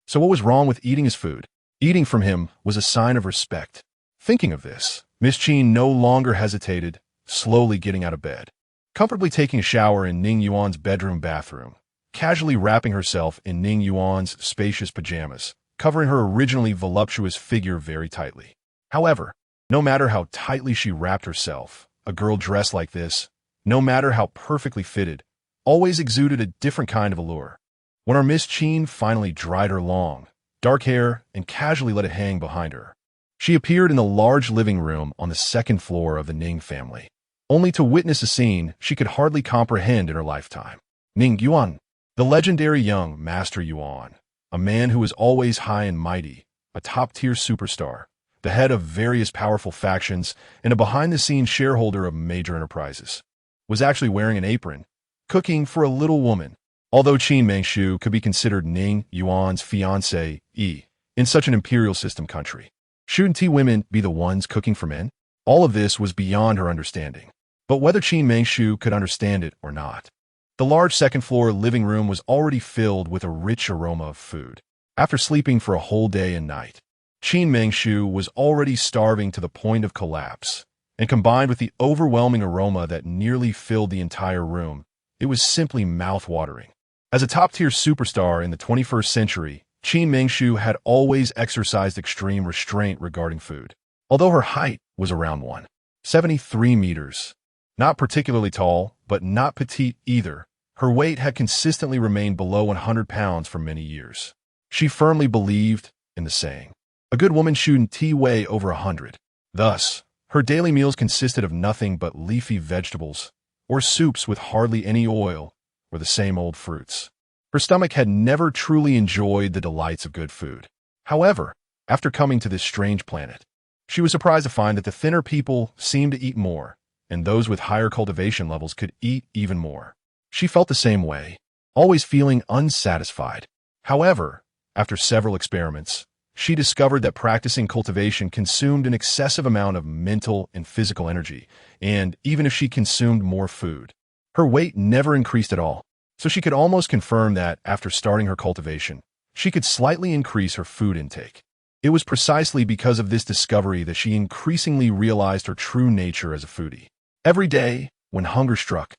So what was wrong with eating his food? Eating from him was a sign of respect. Thinking of this, Miss Qin no longer hesitated, slowly getting out of bed, comfortably taking a shower in Ning Yuan's bathroom, casually wrapping herself in Ning Yuan's spacious pajamas, covering her originally voluptuous figure very tightly. However, no matter how tightly she wrapped herself, a girl dressed like this, no matter how perfectly fitted, always exuded a different kind of allure. When our Miss Qin finally dried her long, dark hair and casually let it hang behind her, she appeared in the large living room on the second floor of the Ning family, only to witness a scene she could hardly comprehend in her lifetime. Ning Yuan, the legendary young Master Yuan, a man who was always high and mighty, a top-tier superstar, the head of various powerful factions, and a behind-the-scenes shareholder of major enterprises, was actually wearing an apron, cooking for a little woman. Although Qin Mingshu could be considered Ning Yuan's fiancée in such an imperial system country, shouldn't women be the ones cooking for men? All of this was beyond her understanding. But whether Qin Mingshu could understand it or not, the large second-floor living room was already filled with a rich aroma of food. After sleeping for a whole day and night, Qin Mingshu was already starving to the point of collapse, and combined with the overwhelming aroma that nearly filled the entire room, it was simply mouth-watering. As a top-tier superstar in the 21st century, Qin Mingshu had always exercised extreme restraint regarding food. Although her height was around 173 meters, not particularly tall, but not petite either, her weight had consistently remained below 100 pounds for many years. She firmly believed in the saying, "A good woman shouldn't weigh over 100. Thus, her daily meals consisted of nothing but leafy vegetables, or soups with hardly any oil, or the same old fruits. Her stomach had never truly enjoyed the delights of good food. However, after coming to this strange planet, she was surprised to find that the thinner people seemed to eat more, and those with higher cultivation levels could eat even more. She felt the same way, always feeling unsatisfied. However, after several experiments, she discovered that practicing cultivation consumed an excessive amount of mental and physical energy, and even if she consumed more food, her weight never increased at all. So she could almost confirm that, after starting her cultivation, she could slightly increase her food intake. It was precisely because of this discovery that she increasingly realized her true nature as a foodie. Every day, when hunger struck,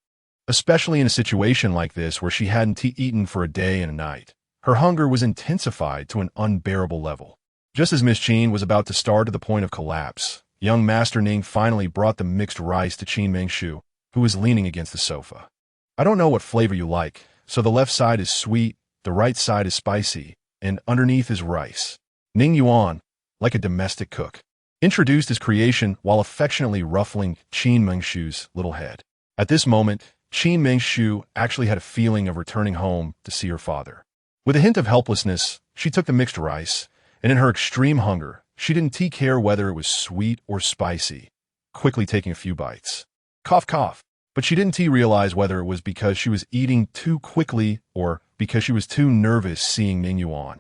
especially in a situation like this where she hadn't eaten for a day and a night. Her hunger was intensified to an unbearable level. Just as Miss Qin was about to starve to the point of collapse, young Master Ning finally brought the mixed rice to Qin Mengshu, who was leaning against the sofa. I don't know what flavor you like, so the left side is sweet, the right side is spicy, and underneath is rice. Ning Yuan, like a domestic cook, introduced his creation while affectionately ruffling Qin Mengshu's little head. At this moment, Qin Mengshu actually had a feeling of returning home to see her father. With a hint of helplessness, she took the mixed rice, and in her extreme hunger, she didn't care whether it was sweet or spicy, quickly taking a few bites. Cough, cough. But she didn't realize whether it was because she was eating too quickly or because she was too nervous seeing Ning Yuan.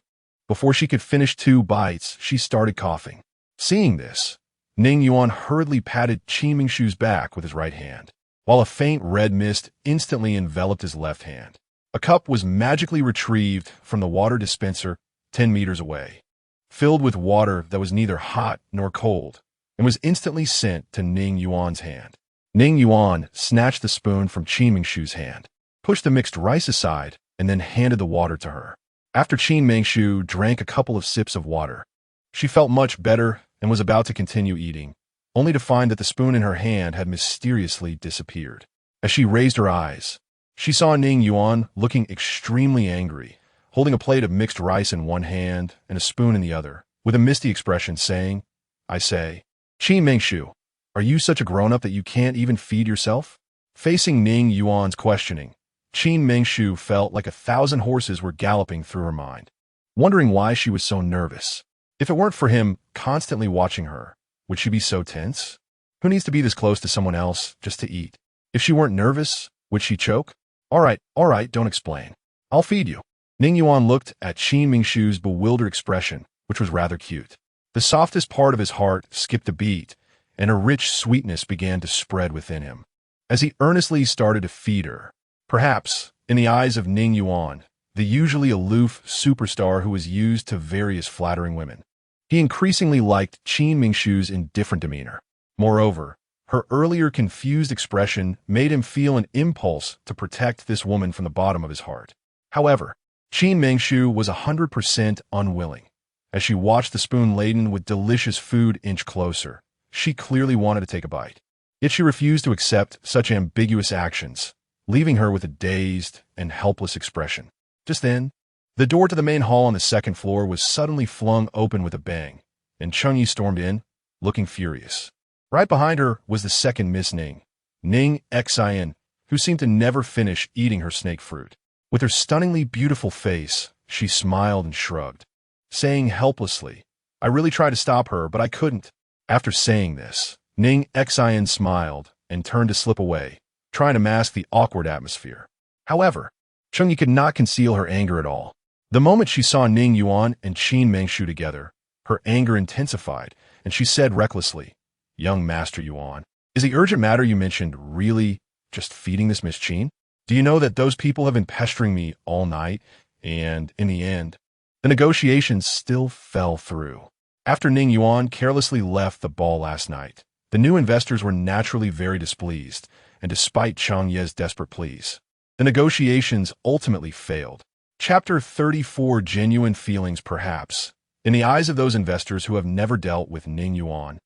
Before she could finish 2 bites, she started coughing. Seeing this, Ning Yuan hurriedly patted Qin Mengshu's back with his right hand, while a faint red mist instantly enveloped his left hand. A cup was magically retrieved from the water dispenser 10 meters away, filled with water that was neither hot nor cold, and was instantly sent to Ning Yuan's hand. Ning Yuan snatched the spoon from Qin Mengshu's hand, pushed the mixed rice aside, and then handed the water to her. After Qin Mengshu drank a couple of sips of water, she felt much better and was about to continue eating, only to find that the spoon in her hand had mysteriously disappeared. As she raised her eyes, she saw Ning Yuan looking extremely angry, holding a plate of mixed rice in one hand and a spoon in the other, with a misty expression saying, "I say, Qin Mengshu, are you such a grown-up that you can't even feed yourself?" Facing Ning Yuan's questioning, Qin Mengshu felt like 1,000 horses were galloping through her mind, wondering why she was so nervous. If it weren't for him constantly watching her, would she be so tense? Who needs to be this close to someone else just to eat? If she weren't nervous, would she choke? All right, don't explain. I'll feed you. Ning Yuan looked at Qin Mengshu's bewildered expression, which was rather cute. The softest part of his heart skipped a beat, and a rich sweetness began to spread within him, as he earnestly started to feed her. Perhaps, in the eyes of Ning Yuan, the usually aloof superstar who was used to various flattering women, he increasingly liked Qin Mengshu's indifferent demeanor. Moreover, her earlier confused expression made him feel an impulse to protect this woman from the bottom of his heart. However, Qin Mengshu was 100% unwilling. As she watched the spoon laden with delicious food inch closer, she clearly wanted to take a bite. Yet she refused to accept such ambiguous actions, leaving her with a dazed and helpless expression. Just then, the door to the main hall on the second floor was suddenly flung open with a bang, and Cheng Yi stormed in, looking furious. Right behind her was the second Miss Ning, Ning Xian, who seemed to never finish eating her snake fruit. With her stunningly beautiful face, she smiled and shrugged, saying helplessly, "I really tried to stop her, but I couldn't." After saying this, Ning Xian smiled and turned to slip away, trying to mask the awkward atmosphere. However, Cheng Yi could not conceal her anger at all. The moment she saw Ning Yuan and Qin Mengshu together, her anger intensified, and she said recklessly, "Young Master Yuan, is the urgent matter you mentioned really just feeding this Miss Qin? Do you know that those people have been pestering me all night, and in the end, the negotiations still fell through?" After Ning Yuan carelessly left the ball last night, the new investors were naturally very displeased, and despite Chang Ye's desperate pleas, the negotiations ultimately failed. Chapter 34: Genuine Feelings. Perhaps, in the eyes of those investors who have never dealt with Ning Yuan,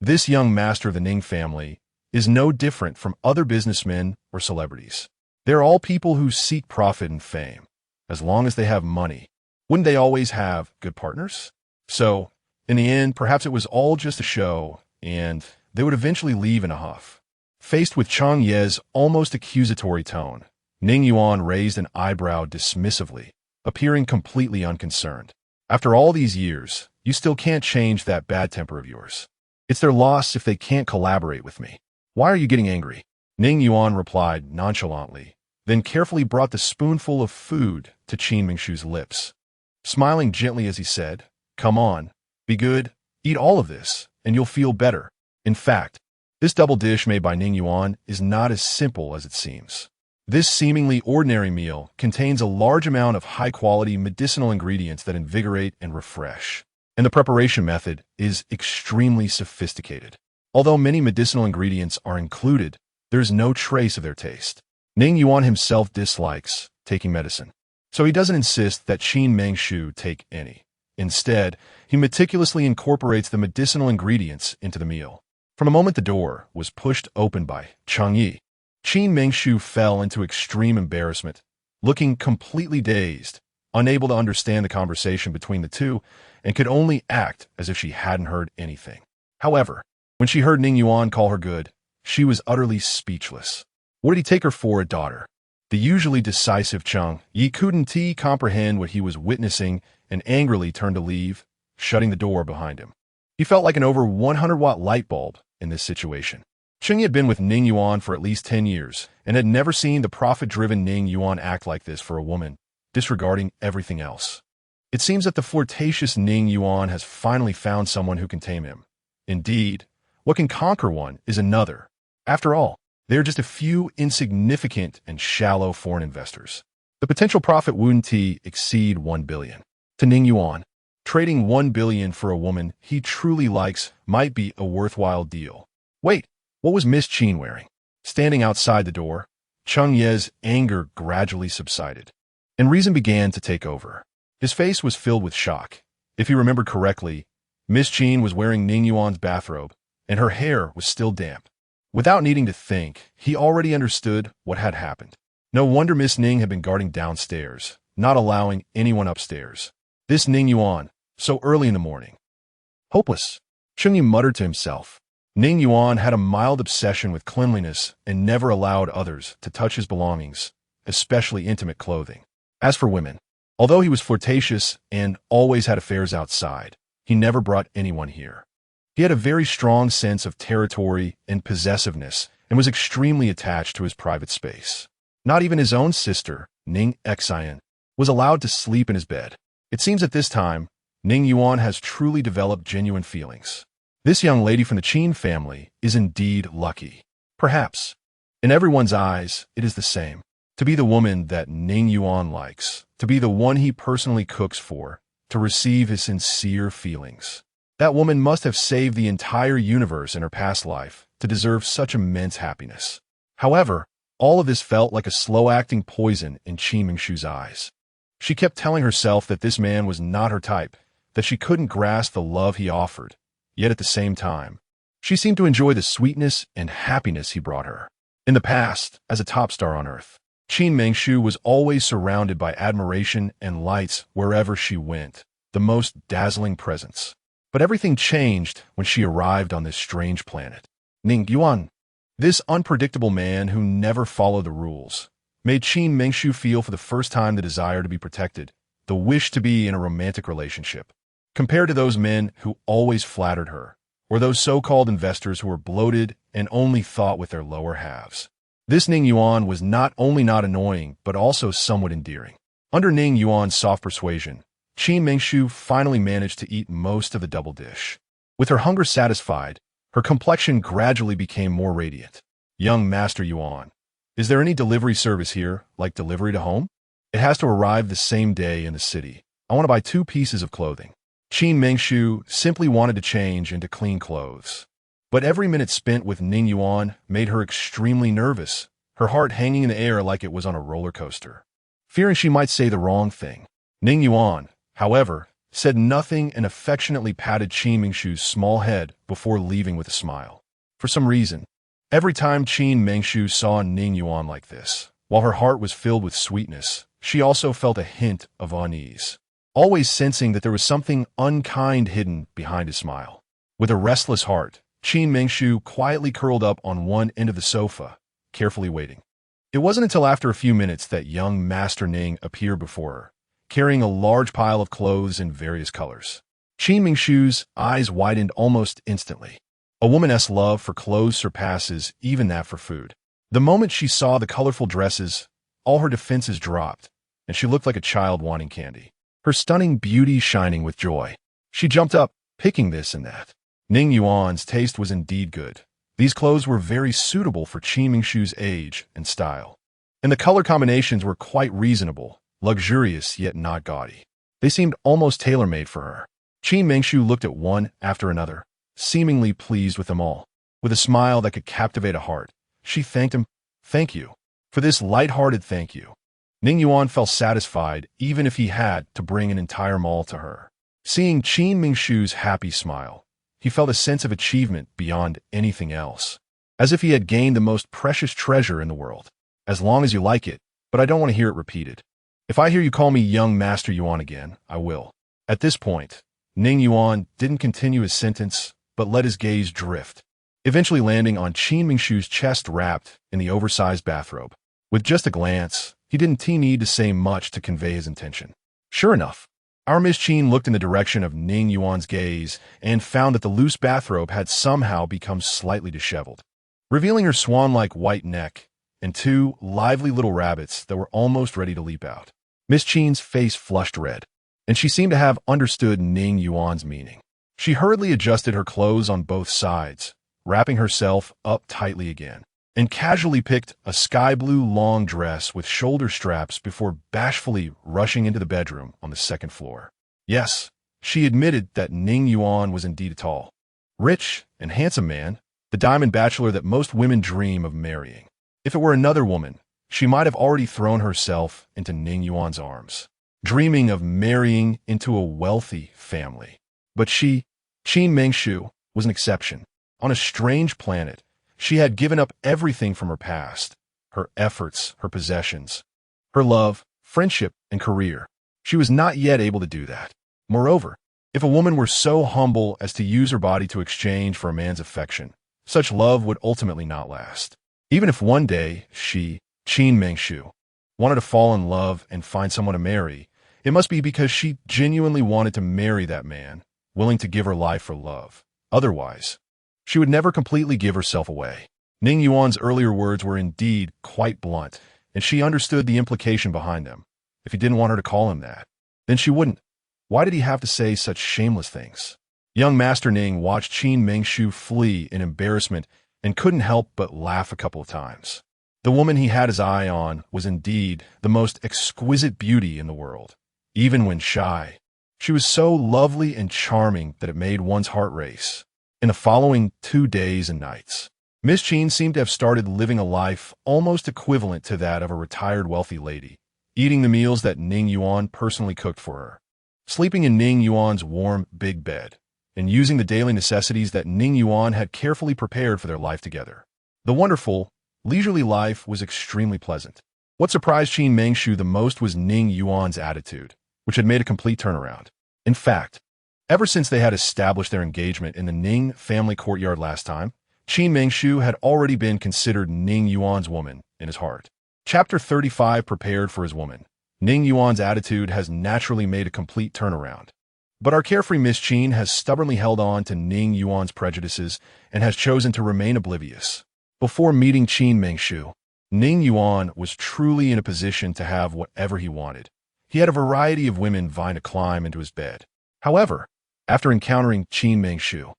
this young master of the Ning family is no different from other businessmen or celebrities. They're all people who seek profit and fame. As long as they have money, wouldn't they always have good partners? So, in the end, perhaps it was all just a show, and they would eventually leave in a huff. Faced with Chang Ye's almost accusatory tone, Ning Yuan raised an eyebrow dismissively, appearing completely unconcerned. "After all these years, you still can't change that bad temper of yours. It's their loss if they can't collaborate with me. Why are you getting angry?" Ning Yuan replied nonchalantly, then carefully brought the spoonful of food to Qin Mengshu's lips, smiling gently as he said, "Come on, be good, eat all of this, and you'll feel better." In fact, this double dish made by Ning Yuan is not as simple as it seems. This seemingly ordinary meal contains a large amount of high-quality medicinal ingredients that invigorate and refresh, and the preparation method is extremely sophisticated. Although many medicinal ingredients are included, there is no trace of their taste. Ning Yuan himself dislikes taking medicine, so he doesn't insist that Qin Mengshu take any. Instead, he meticulously incorporates the medicinal ingredients into the meal. From the moment the door was pushed open by Cheng Yi, Qin Mengshu fell into extreme embarrassment, looking completely dazed, unable to understand the conversation between the two, and could only act as if she hadn't heard anything. However, when she heard Ning Yuan call her good, she was utterly speechless. What did he take her for, a daughter? The usually decisive Cheng Yi couldn't comprehend what he was witnessing and angrily turned to leave, shutting the door behind him. He felt like an over 100-watt light bulb in this situation. Cheng Yi had been with Ning Yuan for at least 10 years and had never seen the profit-driven Ning Yuan act like this for a woman, disregarding everything else. It seems that the flirtatious Ning Yuan has finally found someone who can tame him. Indeed, what can conquer one is another. After all, they are just a few insignificant and shallow foreign investors. The potential profit wouldn't exceed 1 billion. To Ning Yuan, trading 1 billion for a woman he truly likes might be a worthwhile deal. Wait, what was Miss Qin wearing? Standing outside the door, Cheng Ye's anger gradually subsided, and reason began to take over. His face was filled with shock. If he remembered correctly, Miss Qin was wearing Ning Yuan's bathrobe, and her hair was still damp. Without needing to think, he already understood what had happened. No wonder Miss Ning had been guarding downstairs, not allowing anyone upstairs. This Ning Yuan, so early in the morning. Hopeless, Cheng Yi muttered to himself. Ning Yuan had a mild obsession with cleanliness and never allowed others to touch his belongings, especially intimate clothing. As for women, although he was flirtatious and always had affairs outside, he never brought anyone here. He had a very strong sense of territory and possessiveness and was extremely attached to his private space. Not even his own sister, Ning Xian, was allowed to sleep in his bed. It seems at this time, Ning Yuan has truly developed genuine feelings. This young lady from the Qin family is indeed lucky. Perhaps, in everyone's eyes, it is the same. To be the woman that Ning Yuan likes, to be the one he personally cooks for, to receive his sincere feelings. That woman must have saved the entire universe in her past life to deserve such immense happiness. However, all of this felt like a slow-acting poison in Qin Mengshu's eyes. She kept telling herself that this man was not her type, that she couldn't grasp the love he offered, yet at the same time, she seemed to enjoy the sweetness and happiness he brought her. In the past, as a top star on Earth, Qin Mengshu was always surrounded by admiration and lights wherever she went, the most dazzling presence. But everything changed when she arrived on this strange planet. Ning Yuan, this unpredictable man who never followed the rules, made Qin Mengshu feel for the first time the desire to be protected, the wish to be in a romantic relationship. Compared to those men who always flattered her, or those so-called investors who were bloated and only thought with their lower halves. This Ning Yuan was not only not annoying, but also somewhat endearing. Under Ning Yuan's soft persuasion, Qin Mengshu finally managed to eat most of the double dish. With her hunger satisfied, her complexion gradually became more radiant. Young Master Yuan, is there any delivery service here, like delivery to home? It has to arrive the same day in the city. I want to buy 2 pieces of clothing. Qin Mengshu simply wanted to change into clean clothes. But every minute spent with Ning Yuan made her extremely nervous, her heart hanging in the air like it was on a roller coaster. Fearing she might say the wrong thing, Ning Yuan, however, said nothing and affectionately patted Qin Mengshu's small head before leaving with a smile. For some reason, every time Qin Mengshu saw Ning Yuan like this, while her heart was filled with sweetness, she also felt a hint of unease, always sensing that there was something unkind hidden behind his smile. With a restless heart, Qin Mengshu quietly curled up on one end of the sofa, carefully waiting. It wasn't until after a few minutes that young Master Ning appeared before her, carrying a large pile of clothes in various colors. Qin Mengshu's eyes widened almost instantly. A woman's love for clothes surpasses even that for food. The moment she saw the colorful dresses, all her defenses dropped, and she looked like a child wanting candy, her stunning beauty shining with joy. She jumped up, picking this and that. Ning Yuan's taste was indeed good. These clothes were very suitable for Qin Mengshu's age and style, and the color combinations were quite reasonable, luxurious yet not gaudy. They seemed almost tailor-made for her. Qin Mengshu looked at one after another, seemingly pleased with them all. With a smile that could captivate a heart, she thanked him. "Thank you." For this light-hearted thank you, Ning Yuan felt satisfied even if he had to bring an entire mall to her. Seeing Qin Mingshu's happy smile, he felt a sense of achievement beyond anything else, as if he had gained the most precious treasure in the world. As long as you like it, but I don't want to hear it repeated. If I hear you call me young Master Yuan again, I will. At this point, Ning Yuan didn't continue his sentence, but let his gaze drift, eventually landing on Qin Mingshu's chest wrapped in the oversized bathrobe. With just a glance, he didn't need to say much to convey his intention. Sure enough, our Miss Qin looked in the direction of Ning Yuan's gaze and found that the loose bathrobe had somehow become slightly disheveled, revealing her swan-like white neck and two lively little rabbits that were almost ready to leap out. Miss Qin's face flushed red, and she seemed to have understood Ning Yuan's meaning. She hurriedly adjusted her clothes on both sides, wrapping herself up tightly again, and casually picked a sky-blue long dress with shoulder straps before bashfully rushing into the bedroom on the second floor. Yes, she admitted that Ning Yuan was indeed a tall, rich, and handsome man, the diamond bachelor that most women dream of marrying. If it were another woman, she might have already thrown herself into Ning Yuan's arms, dreaming of marrying into a wealthy family. But she, Qin Mingshu, was an exception. On a strange planet, she had given up everything from her past, her efforts, her possessions, her love, friendship, and career. She was not yet able to do that. Moreover, if a woman were so humble as to use her body to exchange for a man's affection, such love would ultimately not last. Even if one day she, Qin Mingshu, wanted to fall in love and find someone to marry, it must be because she genuinely wanted to marry that man, willing to give her life for love. Otherwise, she would never completely give herself away. Ning Yuan's earlier words were indeed quite blunt, and she understood the implication behind them. If he didn't want her to call him that, then she wouldn't. Why did he have to say such shameless things? Young Master Ning watched Qin Mingshu flee in embarrassment and couldn't help but laugh a couple of times. The woman he had his eye on was indeed the most exquisite beauty in the world. Even when shy, she was so lovely and charming that it made one's heart race. In the following 2 days and nights, Miss Qin seemed to have started living a life almost equivalent to that of a retired wealthy lady, eating the meals that Ning Yuan personally cooked for her, sleeping in Ning Yuan's warm, big bed, and using the daily necessities that Ning Yuan had carefully prepared for their life together. The wonderful, leisurely life was extremely pleasant. What surprised Qin Mingshu the most was Ning Yuan's attitude, which had made a complete turnaround. In fact, ever since they had established their engagement in the Ning family courtyard last time, Qin Mingshu had already been considered Ning Yuan's woman in his heart. Chapter 35 Prepared for his woman. Ning Yuan's attitude has naturally made a complete turnaround. But our carefree Miss Qin has stubbornly held on to Ning Yuan's prejudices and has chosen to remain oblivious. Before meeting Qin Mingshu, Ning Yuan was truly in a position to have whatever he wanted. He had a variety of women vying to climb into his bed. However, after encountering Qin Mingshu,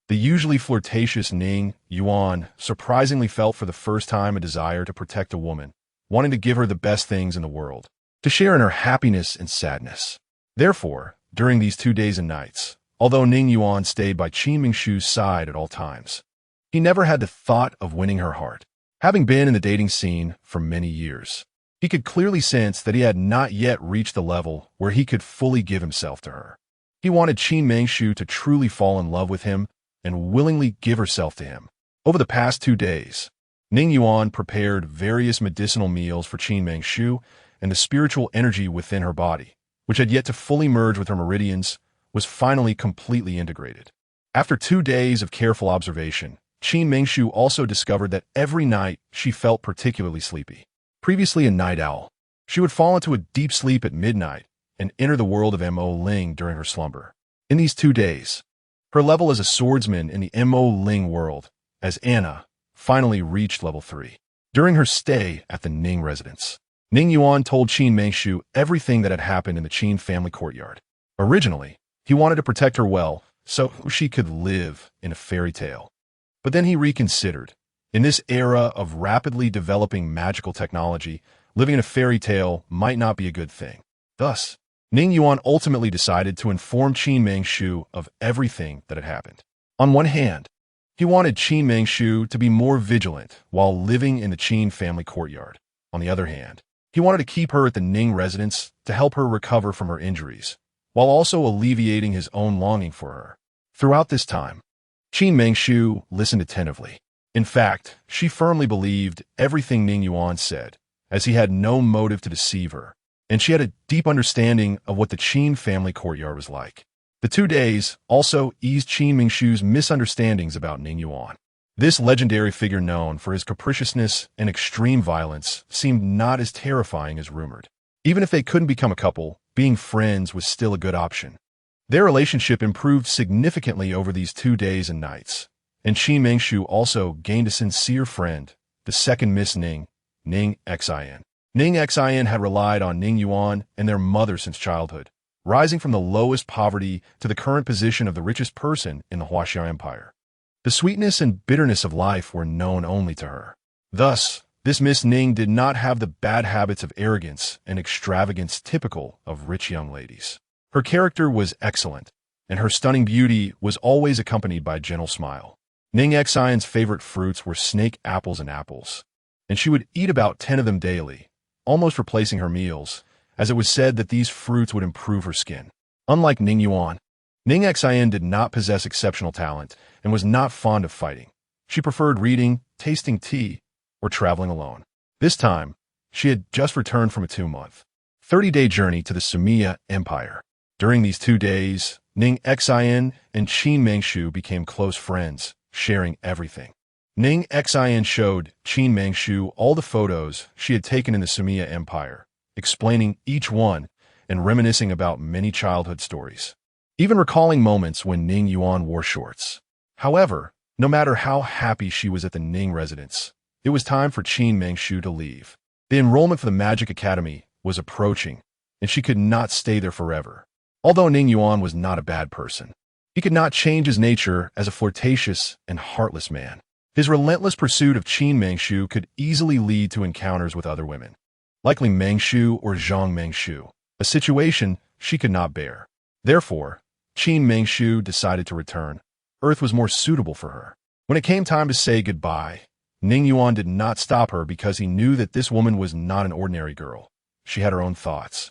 the usually flirtatious Ning Yuan surprisingly felt for the first time a desire to protect a woman, wanting to give her the best things in the world, to share in her happiness and sadness. Therefore, during these 2 days and nights, although Ning Yuan stayed by Qin Mingshu's side at all times, he never had the thought of winning her heart. Having been in the dating scene for many years, he could clearly sense that he had not yet reached the level where he could fully give himself to her. He wanted Qin Mingshu to truly fall in love with him and willingly give herself to him. Over the past 2 days, Ning Yuan prepared various medicinal meals for Qin Mingshu, and the spiritual energy within her body, which had yet to fully merge with her meridians, was finally completely integrated. After 2 days of careful observation, Qin Mingshu also discovered that every night she felt particularly sleepy. Previously a night owl, she would fall into a deep sleep at midnight and enter the world of Mo Ling during her slumber. In these 2 days, her level as a swordsman in the Mo Ling world, as Anna, finally reached level 3. During her stay at the Ning residence, Ning Yuan told Qin Mingshu everything that had happened in the Qin family courtyard. Originally, he wanted to protect her well, so she could live in a fairy tale. But then he reconsidered. In this era of rapidly developing magical technology, living in a fairy tale might not be a good thing. Thus, Ning Yuan ultimately decided to inform Qin Mingshu of everything that had happened. On one hand, he wanted Qin Mingshu to be more vigilant while living in the Qin family courtyard. on the other hand, he wanted to keep her at the Ning residence to help her recover from her injuries, while also alleviating his own longing for her. Throughout this time, Qin Mengshu listened attentively. In fact, she firmly believed everything Ning Yuan said, as he had no motive to deceive her, and she had a deep understanding of what the Qin family courtyard was like. The 2 days also eased Qin Mengshu's misunderstandings about Ning Yuan. This legendary figure, known for his capriciousness and extreme violence, seemed not as terrifying as rumored. Even if they couldn't become a couple, being friends was still a good option. Their relationship improved significantly over these 2 days and nights, and Qin Mengshu also gained a sincere friend, the second Miss Ning, Ning Xin. Ning Xin had relied on Ning Yuan and their mother since childhood, rising from the lowest poverty to the current position of the richest person in the Huaxia Empire. The sweetness and bitterness of life were known only to her. Thus, this Miss Ning did not have the bad habits of arrogance and extravagance typical of rich young ladies. Her character was excellent, and her stunning beauty was always accompanied by a gentle smile. Ning Xion's favorite fruits were snake apples and apples, and she would eat about 10 of them daily, almost replacing her meals, as it was said that these fruits would improve her skin. Unlike Ning Yuan, Ning Xian did not possess exceptional talent and was not fond of fighting. She preferred reading, tasting tea, or traveling alone. This time, she had just returned from a 2-month, 30-day journey to the Sumia Empire. During these 2 days, Ning Xian and Qin Mengshu became close friends, sharing everything. Ning Xian showed Qin Mengshu all the photos she had taken in the Sumia Empire, explaining each one and reminiscing about many childhood stories, even recalling moments when Ning Yuan wore shorts. However, no matter how happy she was at the Ning residence, it was time for Qin Mengshu to leave. The enrollment for the Magic Academy was approaching, and she could not stay there forever. Although Ning Yuan was not a bad person, he could not change his nature as a flirtatious and heartless man. His relentless pursuit of Qin Mengshu could easily lead to encounters with other women, likely Mengshu or Zhang Mengshu, a situation she could not bear. Therefore, Qin Mengshu decided to return. Earth was more suitable for her. When it came time to say goodbye, Ning Yuan did not stop her because he knew that this woman was not an ordinary girl. She had her own thoughts,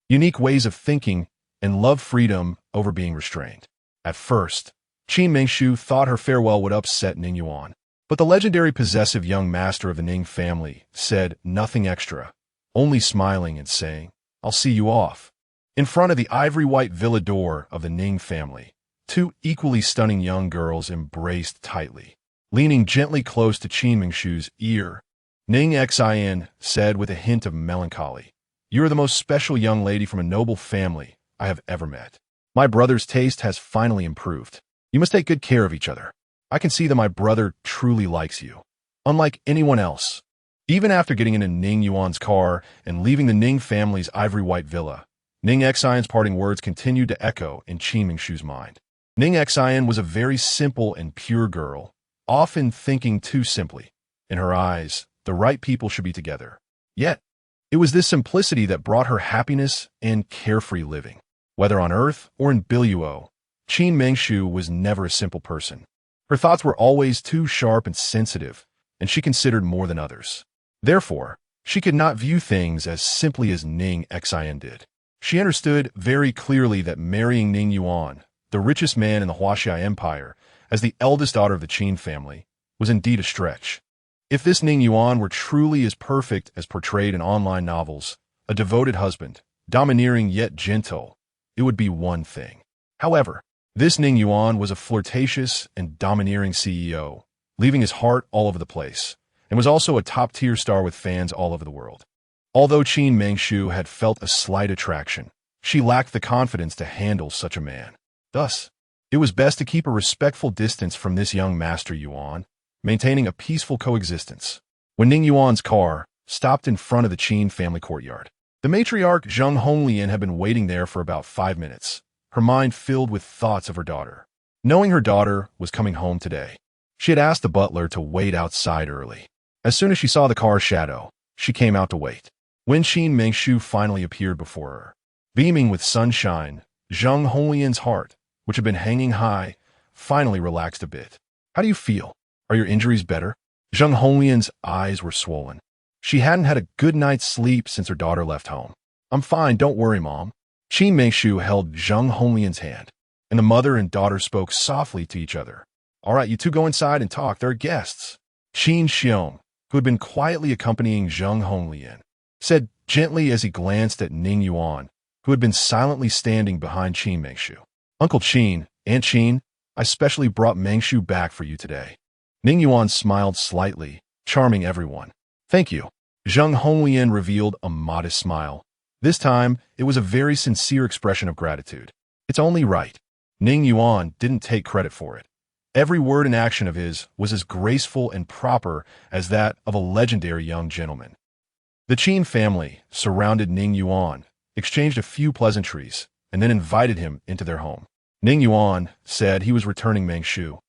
unique ways of thinking, and loved freedom over being restrained. At first, Qin Mengshu thought her farewell would upset Ning Yuan, but the legendary possessive young master of the Ning family said nothing extra, only smiling and saying, "I'll see you off." In front of the ivory-white villa door of the Ning family, 2 equally stunning young girls embraced tightly. Leaning gently close to Qin Mengshu's ear, Ning Xian said with a hint of melancholy, "You are the most special young lady from a noble family I have ever met. My brother's taste has finally improved. You must take good care of each other. I can see that my brother truly likes you, unlike anyone else." Even after getting into Ning Yuan's car and leaving the Ning family's ivory-white villa, Ning Xian's parting words continued to echo in Qin Mengshu's mind. Ning Xian was a very simple and pure girl, often thinking too simply. In her eyes, the right people should be together. Yet, it was this simplicity that brought her happiness and carefree living. Whether on Earth or in Biluo, Qin Mengshu was never a simple person. Her thoughts were always too sharp and sensitive, and she considered more than others. Therefore, she could not view things as simply as Ning Xian did. She understood very clearly that marrying Ning Yuan, the richest man in the Huaxia Empire, as the eldest daughter of the Qin family, was indeed a stretch. If this Ning Yuan were truly as perfect as portrayed in online novels, a devoted husband, domineering yet gentle, it would be one thing. However, this Ning Yuan was a flirtatious and domineering CEO, leaving his heart all over the place, and was also a top-tier star with fans all over the world. Although Qin Mengshu had felt a slight attraction, she lacked the confidence to handle such a man. Thus, it was best to keep a respectful distance from this young Master Yuan, maintaining a peaceful coexistence. When Ning Yuan's car stopped in front of the Qin family courtyard, the matriarch Zheng Honglian had been waiting there for about 5 minutes, her mind filled with thoughts of her daughter. Knowing her daughter was coming home today, she had asked the butler to wait outside early. As soon as she saw the car's shadow, she came out to wait. When Qin Mengshu finally appeared before her, beaming with sunshine, Zheng Honglian's heart, which had been hanging high, finally relaxed a bit. "How do you feel? Are your injuries better?" Zheng Honglian's eyes were swollen, She hadn't had a good night's sleep since her daughter left home. "I'm fine, don't worry, Mom." Qin Mengshu held Zheng Honglian's hand, and the mother and daughter spoke softly to each other. "All right, you two go inside and talk. There are guests." Qin Xiong, who had been quietly accompanying Zheng Honglian, said gently as he glanced at Ning Yuan, who had been silently standing behind Qin Mengshu. "Uncle Qin, Aunt Qin, I specially brought Mengshu back for you today." Ning Yuan smiled slightly, charming everyone. "Thank you." Zheng Honglian revealed a modest smile. This time, it was a very sincere expression of gratitude. "It's only right." Ning Yuan didn't take credit for it. Every word and action of his was as graceful and proper as that of a legendary young gentleman. The Qin family surrounded Ning Yuan, exchanged a few pleasantries, and then invited him into their home. Ning Yuan said he was returning Mengshu,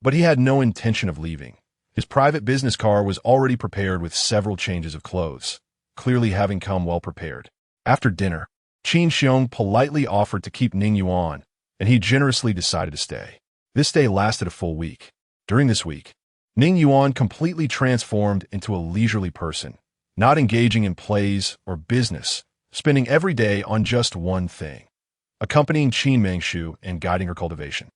but he had no intention of leaving. His private business car was already prepared with several changes of clothes, clearly having come well prepared. After dinner, Qin Xiong politely offered to keep Ning Yuan, and he generously decided to stay. This stay lasted a full week. During this week, Ning Yuan completely transformed into a leisurely person, not engaging in plays or business, spending every day on just one thing, accompanying Qin Mengshu and guiding her cultivation.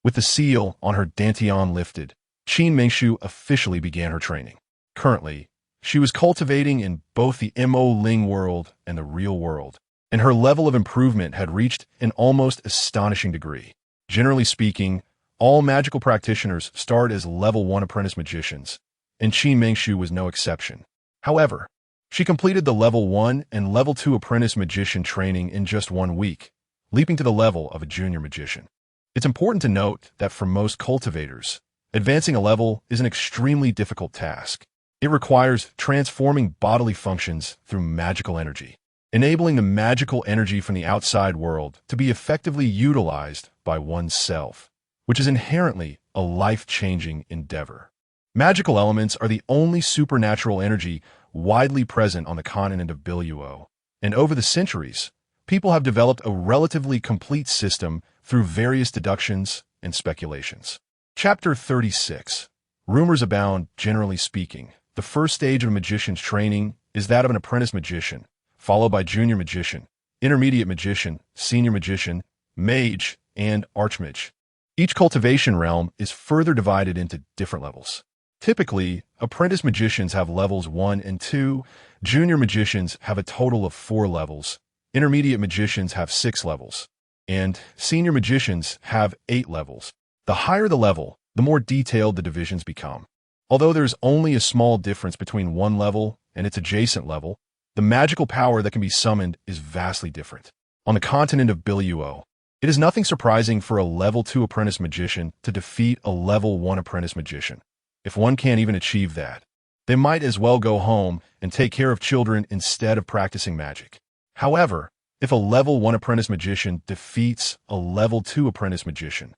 With the seal on her dantian lifted, Qin Mengshu officially began her training. Currently, she was cultivating in both the Mo Ling world and the real world, and her level of improvement had reached an almost astonishing degree. Generally speaking, all magical practitioners start as level 1 apprentice magicians, and Qin Mengshu was no exception. However, she completed the level 1 and level 2 apprentice magician training in just 1 week, leaping to the level of a junior magician. It's important to note that for most cultivators, advancing a level is an extremely difficult task. It requires transforming bodily functions through magical energy, enabling the magical energy from the outside world to be effectively utilized by oneself, which is inherently a life-changing endeavor. Magical elements are the only supernatural energy widely present on the continent of Biluo, and over the centuries, people have developed a relatively complete system through various deductions and speculations. Chapter 36. Rumors abound, generally speaking. The first stage of a magician's training is that of an apprentice magician, followed by junior magician, intermediate magician, senior magician, mage, and archmage. Each cultivation realm is further divided into different levels. Typically, apprentice magicians have levels 1 and 2, junior magicians have a total of 4 levels, intermediate magicians have 6 levels, and senior magicians have 8 levels. The higher the level, the more detailed the divisions become. Although there's only a small difference between one level and its adjacent level, the magical power that can be summoned is vastly different. On the continent of Biluo, it is nothing surprising for a level 2 apprentice magician to defeat a level 1 apprentice magician. If one can't even achieve that, they might as well go home and take care of children instead of practicing magic. However, if a level 1 apprentice magician defeats a level 2 apprentice magician,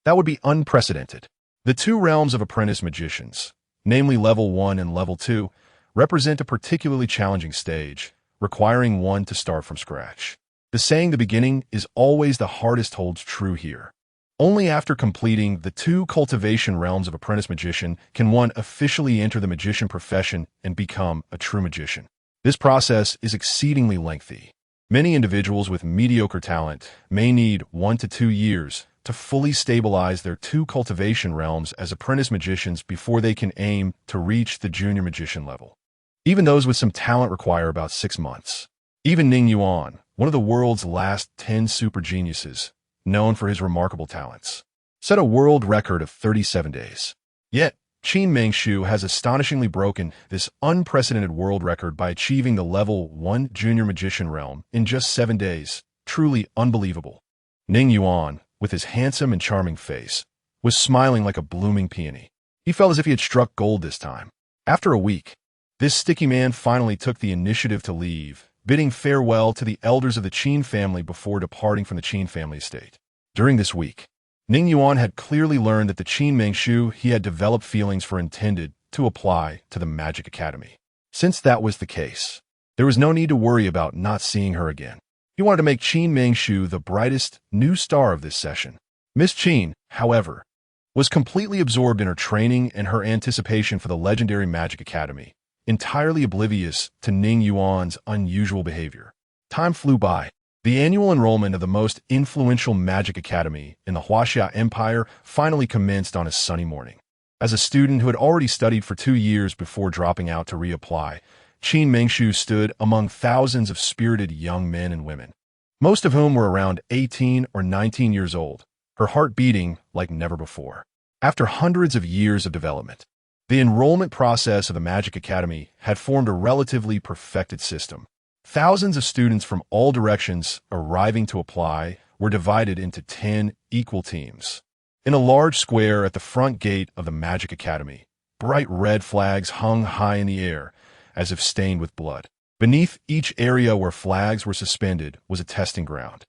that would be unprecedented. The two realms of apprentice magicians, namely level 1 and level 2, represent a particularly challenging stage, requiring one to start from scratch. The saying "the beginning is always the hardest" holds true here. Only after completing the 2 cultivation realms of apprentice magician can one officially enter the magician profession and become a true magician. This process is exceedingly lengthy. Many individuals with mediocre talent may need 1 to 2 years to fully stabilize their 2 cultivation realms as apprentice magicians before they can aim to reach the junior magician level. Even those with some talent require about 6 months. Even Ning Yuan, one of the world's last 10 super geniuses, known for his remarkable talents, set a world record of 37 days. Yet, Qin Mengshu has astonishingly broken this unprecedented world record by achieving the level 1 junior magician realm in just 7 days. Truly unbelievable. Ning Yuan, with his handsome and charming face, was smiling like a blooming peony. He felt as if he had struck gold this time. After a week, this sticky man finally took the initiative to leave, bidding farewell to the elders of the Qin family before departing from the Qin family estate. During this week, Ning Yuan had clearly learned that the Qin Mengshu he had developed feelings for intended to apply to the Magic Academy. Since that was the case, there was no need to worry about not seeing her again. He wanted to make Qin Mengshu the brightest new star of this session. Miss Qin, however, was completely absorbed in her training and her anticipation for the legendary Magic Academy, entirely oblivious to Ning Yuan's unusual behavior. Time flew by. The annual enrollment of the most influential magic academy in the Huaxia Empire finally commenced on a sunny morning. As a student who had already studied for 2 years before dropping out to reapply, Qin Mengshu stood among thousands of spirited young men and women, most of whom were around 18 or 19 years old, her heart beating like never before. After hundreds of years of development, the enrollment process of the Magic Academy had formed a relatively perfected system. Thousands of students from all directions arriving to apply were divided into 10 equal teams. In a large square at the front gate of the Magic Academy, bright red flags hung high in the air, as if stained with blood. Beneath each area where flags were suspended was a testing ground.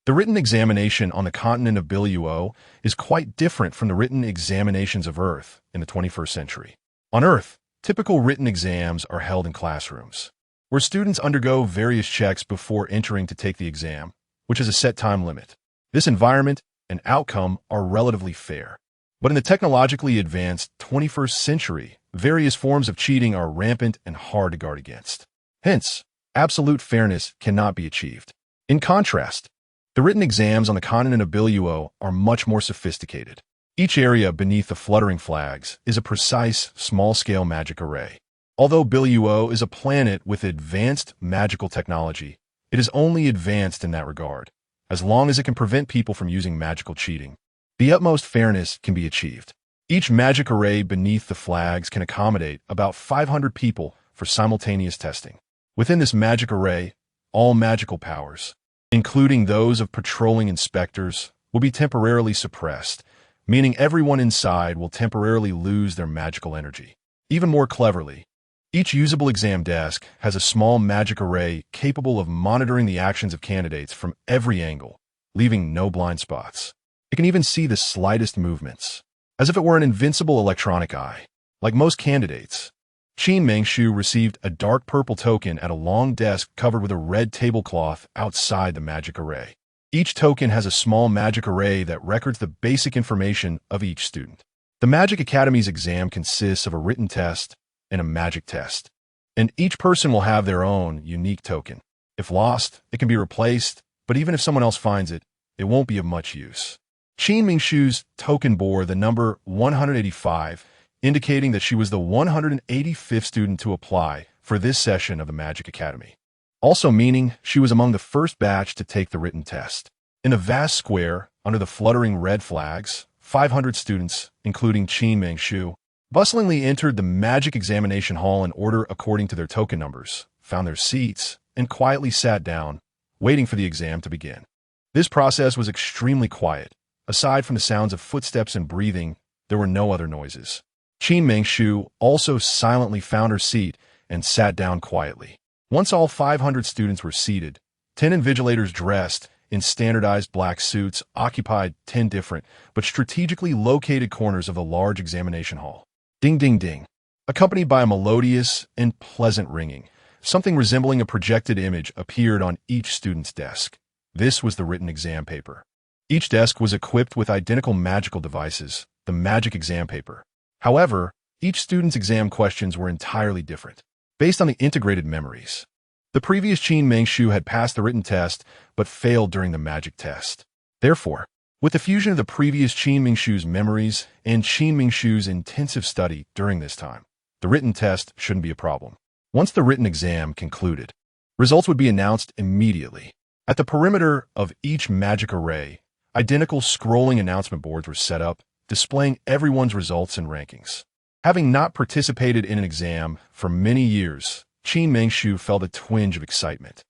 The written examination on the continent of Biluo is quite different from the written examinations of Earth in the 21st century. On Earth, typical written exams are held in classrooms, where students undergo various checks before entering to take the exam, which is a set time limit. This environment and outcome are relatively fair. But in the technologically advanced 21st century, various forms of cheating are rampant and hard to guard against. Hence, absolute fairness cannot be achieved. In contrast, the written exams on the continent of Biluo are much more sophisticated. Each area beneath the fluttering flags is a precise, small-scale magic array. Although Biluo is a planet with advanced magical technology, it is only advanced in that regard, as long as it can prevent people from using magical cheating. The utmost fairness can be achieved. Each magic array beneath the flags can accommodate about 500 people for simultaneous testing. Within this magic array, all magical powers, including those of patrolling inspectors, will be temporarily suppressed, meaning everyone inside will temporarily lose their magical energy. Even more cleverly, each usable exam desk has a small magic array capable of monitoring the actions of candidates from every angle, leaving no blind spots. It can even see the slightest movements, as if it were an invincible electronic eye. Like most candidates, Qin Mengshu received a dark purple token at a long desk covered with a red tablecloth outside the magic array. Each token has a small magic array that records the basic information of each student. The Magic Academy's exam consists of a written test and a magic test, and each person will have their own unique token. If lost, it can be replaced, but even if someone else finds it, it won't be of much use. Qin Mengshu's token bore the number 185, indicating that she was the 185th student to apply for this session of the Magic Academy, also meaning she was among the first batch to take the written test. In a vast square, under the fluttering red flags, 500 students, including Qin Mengshu, bustlingly entered the magic examination hall in order according to their token numbers, found their seats, and quietly sat down, waiting for the exam to begin. This process was extremely quiet. Aside from the sounds of footsteps and breathing, there were no other noises. Qin Mengshu also silently found her seat and sat down quietly. Once all 500 students were seated, 10 invigilators dressed in standardized black suits occupied 10 different but strategically located corners of the large examination hall. Ding, ding, ding. Accompanied by a melodious and pleasant ringing, something resembling a projected image appeared on each student's desk. This was the written exam paper. Each desk was equipped with identical magical devices, the magic exam paper. However, each student's exam questions were entirely different, based on the integrated memories. The previous Qin Mengshu had passed the written test, but failed during the magic test. Therefore, with the fusion of the previous Qin Mengshu's memories and Qin Mengshu's intensive study during this time, the written test shouldn't be a problem. Once the written exam concluded, results would be announced immediately. At the perimeter of each magic array, identical scrolling announcement boards were set up, displaying everyone's results and rankings. Having not participated in an exam for many years, Qin Mengshu felt a twinge of excitement.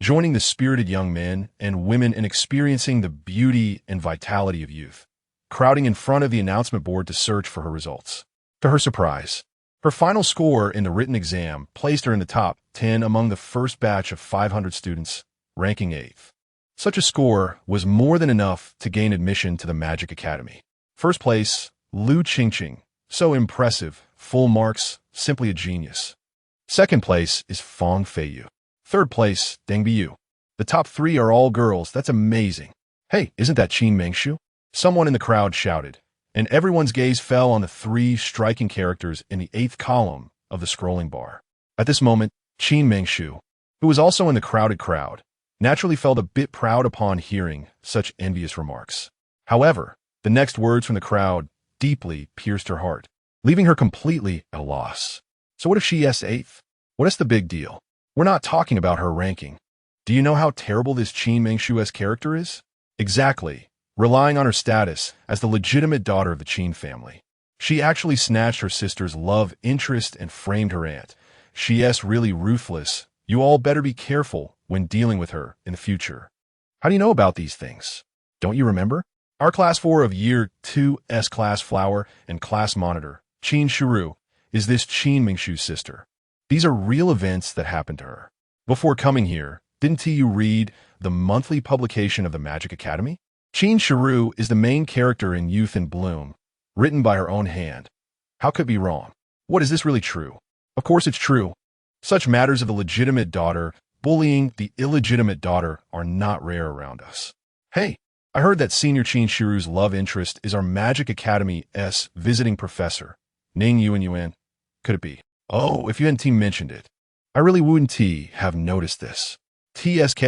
Joining the spirited young men and women and experiencing the beauty and vitality of youth, crowding in front of the announcement board to search for her results. To her surprise, her final score in the written exam placed her in the top 10 among the first batch of 500 students, ranking 8th. Such a score was more than enough to gain admission to the Magic Academy. First place, Lu Qingqing. So impressive, full marks, simply a genius. Second place is Fang Feiyu. Third place, Deng Biyu. The top 3 are all girls. That's amazing. Hey, isn't that Qin Mengshu? Someone in the crowd shouted, and everyone's gaze fell on the 3 striking characters in the 8th column of the scrolling bar. At this moment, Qin Mengshu, who was also in the crowded crowd, naturally felt a bit proud upon hearing such envious remarks. However, the next words from the crowd deeply pierced her heart, leaving her completely at a loss. So what if she is eighth? What is the big deal? We're not talking about her ranking. Do you know how terrible this Qin Mengshu's character is? Exactly, relying on her status as the legitimate daughter of the Qin family. She actually snatched her sister's love interest and framed her aunt. She is really ruthless. You all better be careful when dealing with her in the future. How do you know about these things? Don't you remember? Our class 4 of year 2's class flower and class monitor, Qin Shiru, is this Qin Mengshu's sister. These are real events that happened to her. Before coming here, didn't you read the monthly publication of the Magic Academy? Qin Shiru is the main character in Youth in Bloom, written by her own hand. How could it be wrong? What, is this really true? Of course it's true. Such matters of the legitimate daughter bullying the illegitimate daughter are not rare around us. Hey, I heard that Senior Qin Shiru's love interest is our Magic Academy's visiting professor, Ning Yuan. Could it be? Oh, if you hadn't mentioned it, I really wouldn't have noticed this. TSK.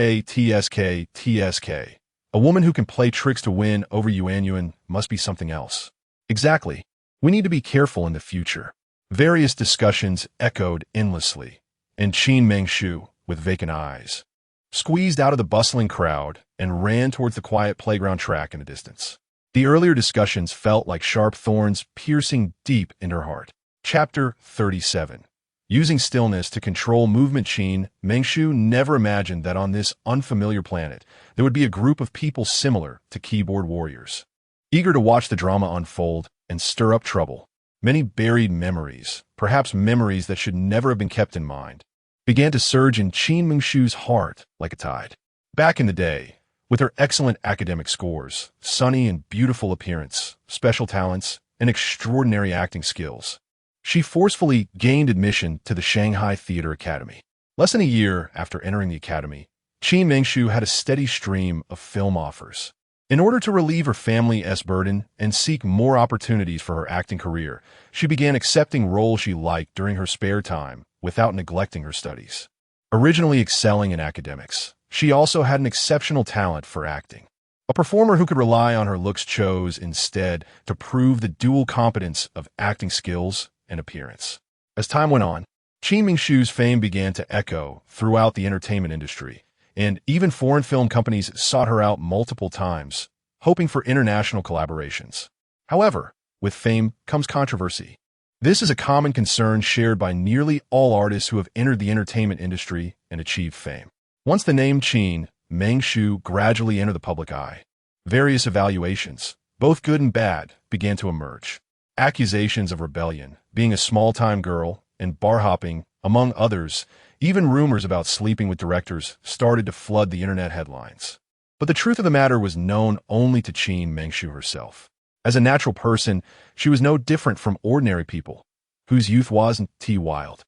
A woman who can play tricks to win over Yuan must be something else. Exactly. We need to be careful in the future. Various discussions echoed endlessly, and Qin Mengshu, with vacant eyes, squeezed out of the bustling crowd and ran towards the quiet playground track in the distance. The earlier discussions felt like sharp thorns piercing deep into her heart. Chapter 37. Using stillness to control movement. Qin Mengshu never imagined that on this unfamiliar planet there would be a group of people similar to keyboard warriors, eager to watch the drama unfold and stir up trouble. Many buried memories, perhaps memories that should never have been kept in mind, began to surge in Qin Mengshu's heart like a tide. Back in the day, with her excellent academic scores, sunny and beautiful appearance, special talents, and extraordinary acting skills, she forcefully gained admission to the Shanghai Theater Academy. Less than a year after entering the academy, Qin Mengshu had a steady stream of film offers. In order to relieve her family's burden and seek more opportunities for her acting career, she began accepting roles she liked during her spare time without neglecting her studies. Originally excelling in academics, she also had an exceptional talent for acting. A performer who could rely on her looks chose instead to prove the dual competence of acting skills and appearance. As time went on, Qin Mengshu's fame began to echo throughout the entertainment industry, and even foreign film companies sought her out multiple times, hoping for international collaborations. However, with fame comes controversy. This is a common concern shared by nearly all artists who have entered the entertainment industry and achieved fame. Once the name Qin Mengshu gradually entered the public eye, various evaluations, both good and bad, began to emerge. Accusations of rebellion, being a small-time girl, and bar hopping, among others. Even rumors about sleeping with directors started to flood the internet headlines. But the truth of the matter was known only to Qin Mengshu herself. As a natural person, she was no different from ordinary people, whose youth wasn't wild.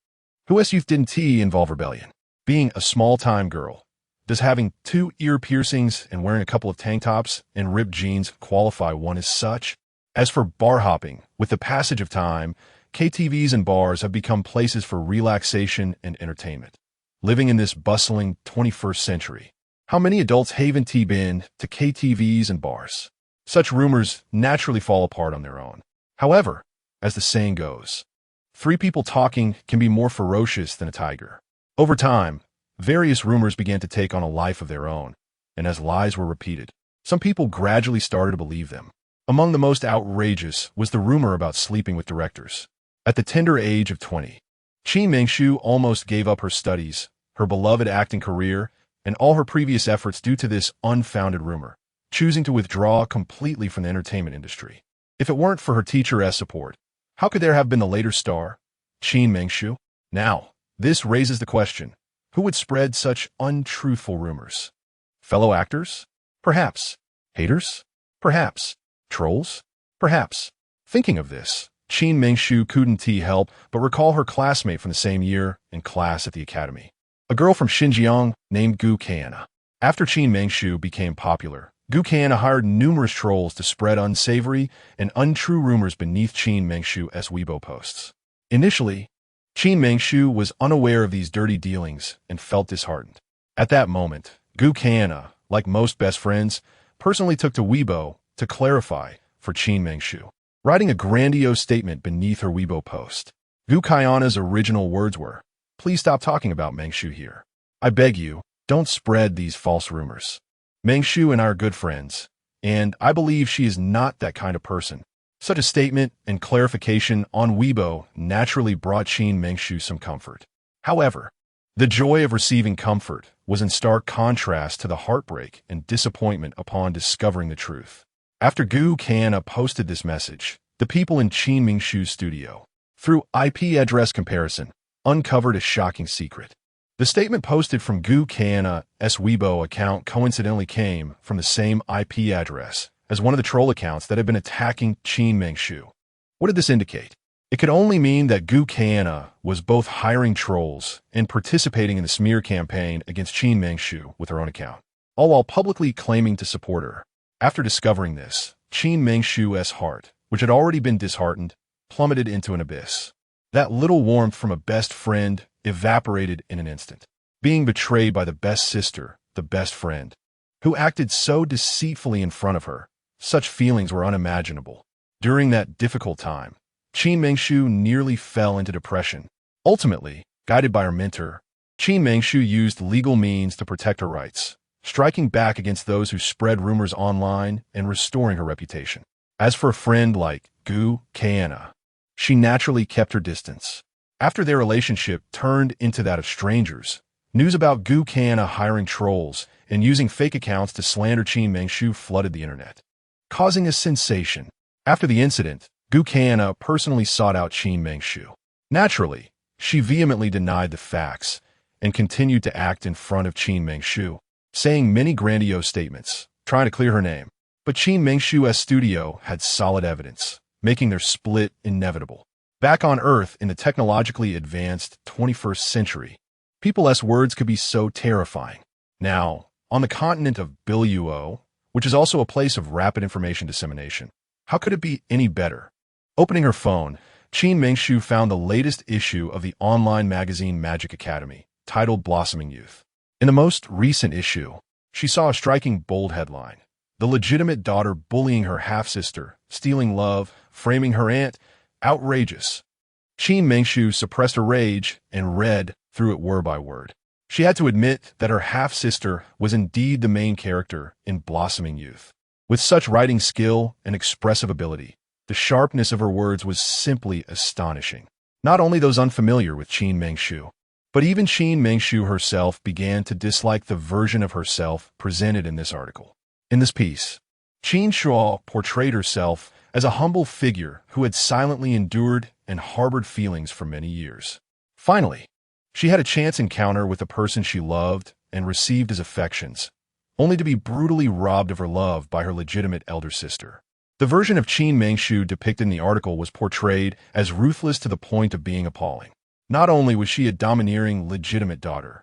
Whose youth didn't involve rebellion. Being a small-time girl, does having 2 ear piercings and wearing a couple of tank tops and ripped jeans qualify one as such? As for bar hopping, with the passage of time, KTVs and bars have become places for relaxation and entertainment. Living in this bustling 21st century, how many adults haven't been to KTVs and bars? Such rumors naturally fall apart on their own. However, as the saying goes, 3 people talking can be more ferocious than a tiger. Over time, various rumors began to take on a life of their own, and as lies were repeated, some people gradually started to believe them. Among the most outrageous was the rumor about sleeping with directors. At the tender age of 20, Qin Mengshu almost gave up her studies, her beloved acting career, and all her previous efforts due to this unfounded rumor, choosing to withdraw completely from the entertainment industry. If it weren't for her teacher's support, how could there have been the later star, Qin Mengshu? Now, this raises the question, who would spread such untruthful rumors? Fellow actors? Perhaps. Haters? Perhaps. Trolls? Perhaps. Thinking of this, Qin Mengshu couldn't help but recall her classmate from the same year in class at the academy, a girl from Xinjiang named Gu Kana. After Qin Mengshu became popular, Gu Kana hired numerous trolls to spread unsavory and untrue rumors beneath Qin Mengshu's Weibo posts. Initially, Qin Mengshu was unaware of these dirty dealings and felt disheartened. At that moment, Gu Kana, like most best friends, personally took to Weibo to clarify for Qin Mengshu, writing a grandiose statement beneath her Weibo post. Gu Kayana's original words were, "Please stop talking about Mengshu here. I beg you, don't spread these false rumors. Mengshu and I are good friends, and I believe she is not that kind of person." Such a statement and clarification on Weibo naturally brought Qin Mengshu some comfort. However, the joy of receiving comfort was in stark contrast to the heartbreak and disappointment upon discovering the truth. After Gu Kana posted this message, the people in Qin Mengshu's studio, through IP address comparison, uncovered a shocking secret. The statement posted from Gu Kana's Weibo account coincidentally came from the same IP address as one of the troll accounts that had been attacking Qin Mengshu. What did this indicate? It could only mean that Gu Kana was both hiring trolls and participating in the smear campaign against Qin Mengshu with her own account, all while publicly claiming to support her. After discovering this, Qin Mengshu's heart, which had already been disheartened, plummeted into an abyss. That little warmth from a best friend evaporated in an instant, being betrayed by the best sister, the best friend, who acted so deceitfully in front of her. Such feelings were unimaginable. During that difficult time, Qin Mengshu nearly fell into depression. Ultimately, guided by her mentor, Qin Mengshu used legal means to protect her rights, striking back against those who spread rumors online and restoring her reputation. As for a friend like Gu Kana, she naturally kept her distance. After their relationship turned into that of strangers, news about Gu Kana hiring trolls and using fake accounts to slander Qin Mengshu flooded the internet, causing a sensation. After the incident, Gu Kana personally sought out Qin Mengshu. Naturally, she vehemently denied the facts and continued to act in front of Qin Mengshu, saying many grandiose statements, trying to clear her name. But Qin Mengshu's studio had solid evidence, making their split inevitable. Back on Earth in the technologically advanced 21st century, people's words could be so terrifying. Now, on the continent of Biluo, which is also a place of rapid information dissemination, how could it be any better? Opening her phone, Qin Mengshu found the latest issue of the online magazine Magic Academy, titled Blossoming Youth. In the most recent issue, she saw a striking bold headline: "The legitimate daughter bullying her half-sister, stealing love, framing her aunt, outrageous." Qin Mengshu suppressed her rage and read through it word by word. She had to admit that her half-sister was indeed the main character in Blossoming Youth. With such writing skill and expressive ability, the sharpness of her words was simply astonishing. Not only those unfamiliar with Qin Mengshu, but even Qin Mengshu herself began to dislike the version of herself presented in this article. In this piece, Qin Shuo portrayed herself as a humble figure who had silently endured and harbored feelings for many years. Finally, she had a chance encounter with the person she loved and received his affections, only to be brutally robbed of her love by her legitimate elder sister. The version of Qin Mengshu depicted in the article was portrayed as ruthless to the point of being appalling. Not only was she a domineering, legitimate daughter,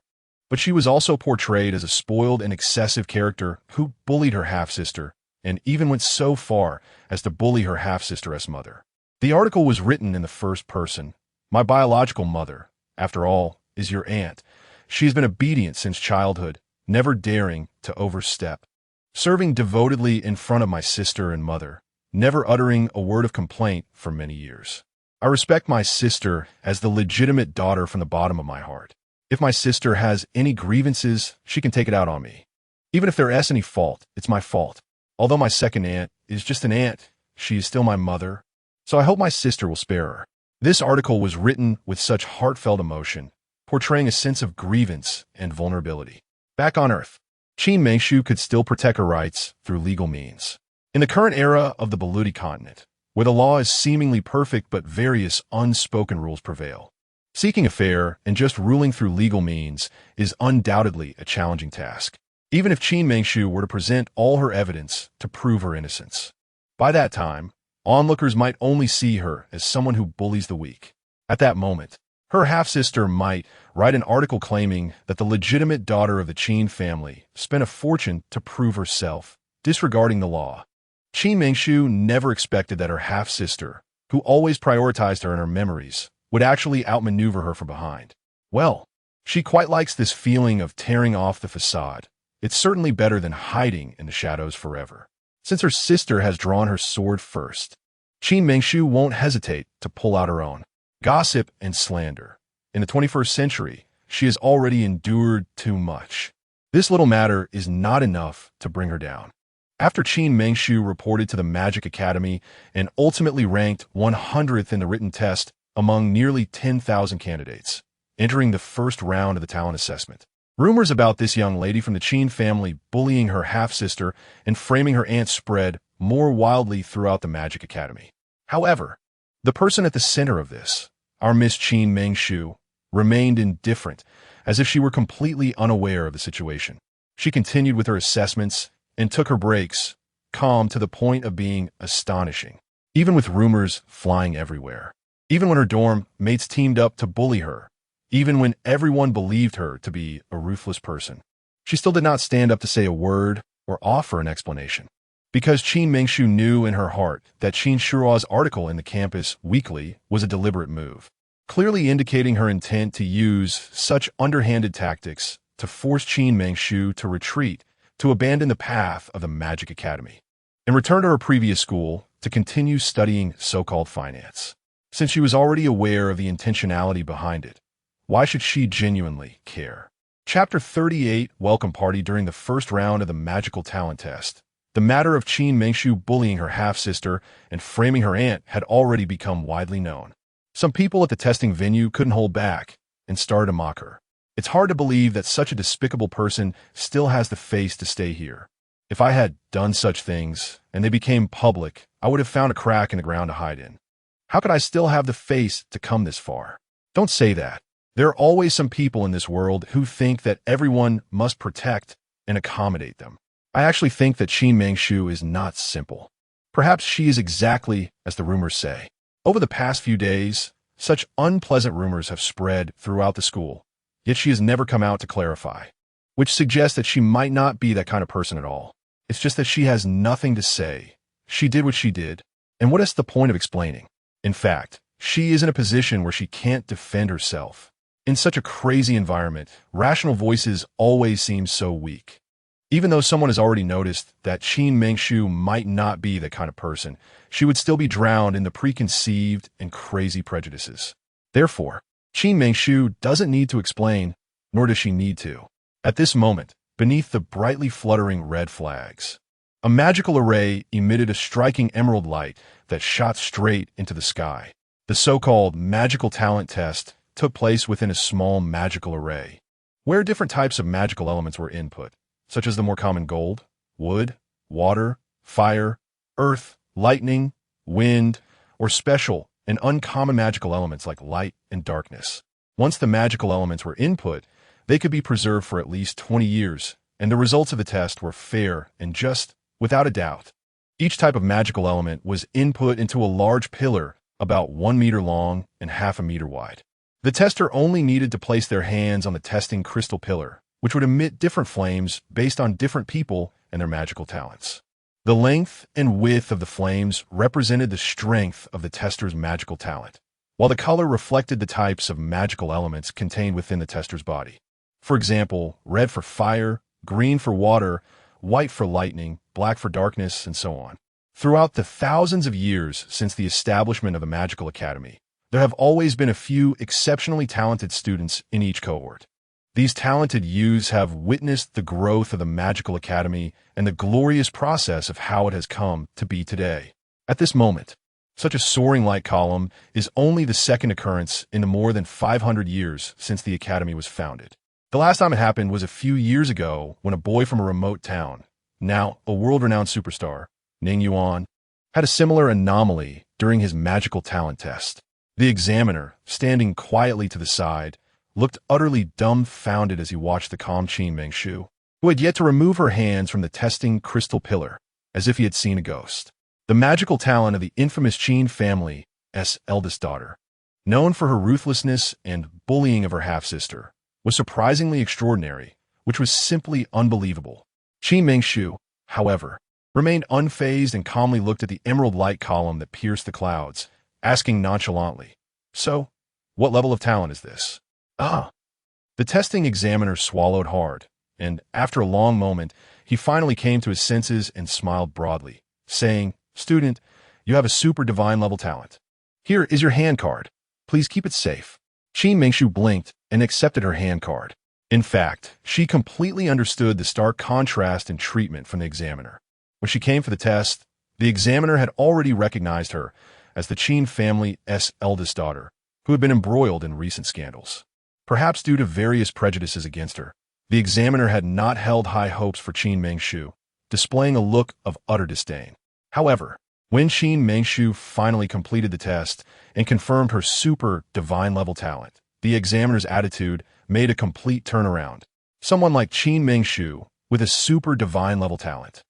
but she was also portrayed as a spoiled and excessive character who bullied her half-sister and even went so far as to bully her half-sister's mother. The article was written in the first person. "My biological mother, after all, is your aunt. She has been obedient since childhood, never daring to overstep, serving devotedly in front of my sister and mother, never uttering a word of complaint for many years. I respect my sister as the legitimate daughter from the bottom of my heart. If my sister has any grievances, she can take it out on me. Even if there is any fault, it's my fault. Although my second aunt is just an aunt, she is still my mother, so I hope my sister will spare her." This article was written with such heartfelt emotion, portraying a sense of grievance and vulnerability. Back on Earth, Qin Mengshu could still protect her rights through legal means. In the current era of the Baluti continent, where the law is seemingly perfect but various unspoken rules prevail, seeking a fair and just ruling through legal means is undoubtedly a challenging task, even if Qin Mengshu were to present all her evidence to prove her innocence. By that time, onlookers might only see her as someone who bullies the weak. At that moment, her half-sister might write an article claiming that the legitimate daughter of the Qin family spent a fortune to prove herself, disregarding the law. Qin Mengshu never expected that her half-sister, who always prioritized her in her memories, would actually outmaneuver her from behind. Well, she quite likes this feeling of tearing off the facade. It's certainly better than hiding in the shadows forever. Since her sister has drawn her sword first, Qin Mengshu won't hesitate to pull out her own. Gossip and slander. In the 21st century, she has already endured too much. This little matter is not enough to bring her down. After Qin Mengshu reported to the Magic Academy and ultimately ranked 100th in the written test among nearly 10,000 candidates, entering the first round of the talent assessment, rumors about this young lady from the Qin family bullying her half-sister and framing her aunt spread more wildly throughout the Magic Academy. However, the person at the center of this, our Miss Qin Mengshu, remained indifferent, as if she were completely unaware of the situation. She continued with her assessments and took her breaks, calm to the point of being astonishing, even with rumors flying everywhere. Even when her dorm mates teamed up to bully her, even when everyone believed her to be a ruthless person, she still did not stand up to say a word or offer an explanation. Because Qin Mengshu knew in her heart that Qin Shuruo's article in the campus weekly was a deliberate move, clearly indicating her intent to use such underhanded tactics to force Qin Mengshu to retreat, to abandon the path of the Magic Academy, and return to her previous school to continue studying so-called finance. Since she was already aware of the intentionality behind it, why should she genuinely care? Chapter 38, Welcome Party. During the first round of the Magical Talent Test, the matter of Qin Mengshu bullying her half-sister and framing her aunt had already become widely known. Some people at the testing venue couldn't hold back and started to mock her. It's hard to believe that such a despicable person still has the face to stay here. If I had done such things and they became public, I would have found a crack in the ground to hide in. How could I still have the face to come this far? Don't say that. There are always some people in this world who think that everyone must protect and accommodate them. I actually think that Qin Mengshu is not simple. Perhaps she is exactly as the rumors say. Over the past few days, such unpleasant rumors have spread throughout the school, yet she has never come out to clarify, which suggests that she might not be that kind of person at all. It's just that she has nothing to say. She did what she did, and what is the point of explaining? In fact, she is in a position where she can't defend herself. In such a crazy environment, rational voices always seem so weak. Even though someone has already noticed that Qin Mengshu might not be the kind of person, she would still be drowned in the preconceived and crazy prejudices. Therefore, Qin Mengshu doesn't need to explain, nor does she need to. At this moment, beneath the brightly fluttering red flags, a magical array emitted a striking emerald light that shot straight into the sky. The so-called magical talent test took place within a small magical array, where different types of magical elements were input, such as the more common gold, wood, water, fire, earth, lightning, wind, or special and uncommon magical elements like light and darkness. Once the magical elements were input, they could be preserved for at least 20 years, and the results of the test were fair and just, without a doubt. Each type of magical element was input into a large pillar about 1 meter long and half a meter wide. The tester only needed to place their hands on the testing crystal pillar, which would emit different flames based on different people and their magical talents. The length and width of the flames represented the strength of the tester's magical talent, while the color reflected the types of magical elements contained within the tester's body. For example, red for fire, green for water, white for lightning, black for darkness, and so on. Throughout the thousands of years since the establishment of the Magical Academy, there have always been a few exceptionally talented students in each cohort. These talented youths have witnessed the growth of the Magical Academy and the glorious process of how it has come to be today. At this moment, such a soaring light column is only the second occurrence in the more than 500 years since the Academy was founded. The last time it happened was a few years ago when a boy from a remote town, now a world-renowned superstar, Ning Yuan, had a similar anomaly during his magical talent test. The examiner, standing quietly to the side, looked utterly dumbfounded as he watched the calm Qin Mengshu, who had yet to remove her hands from the testing crystal pillar, as if he had seen a ghost. The magical talent of the infamous Qin family's eldest daughter, known for her ruthlessness and bullying of her half-sister, was surprisingly extraordinary, which was simply unbelievable. Qin Mengshu, however, remained unfazed and calmly looked at the emerald light column that pierced the clouds, asking nonchalantly, "So, What level of talent is this? Ah. The testing examiner swallowed hard, and after a long moment, he finally came to his senses and smiled broadly, saying, "Student, you have a super divine level talent. Here is your hand card. Please keep it safe." Qin Mengshu blinked and accepted her hand card. In fact, she completely understood the stark contrast in treatment from the examiner. When she came for the test, the examiner had already recognized her as the Qin family's eldest daughter, who had been embroiled in recent scandals. Perhaps due to various prejudices against her, the examiner had not held high hopes for Qin Mengshu, displaying a look of utter disdain. However, when Qin Mengshu finally completed the test and confirmed her super divine level talent, the examiner's attitude made a complete turnaround. Someone like Qin Mengshu, with a super divine level talent,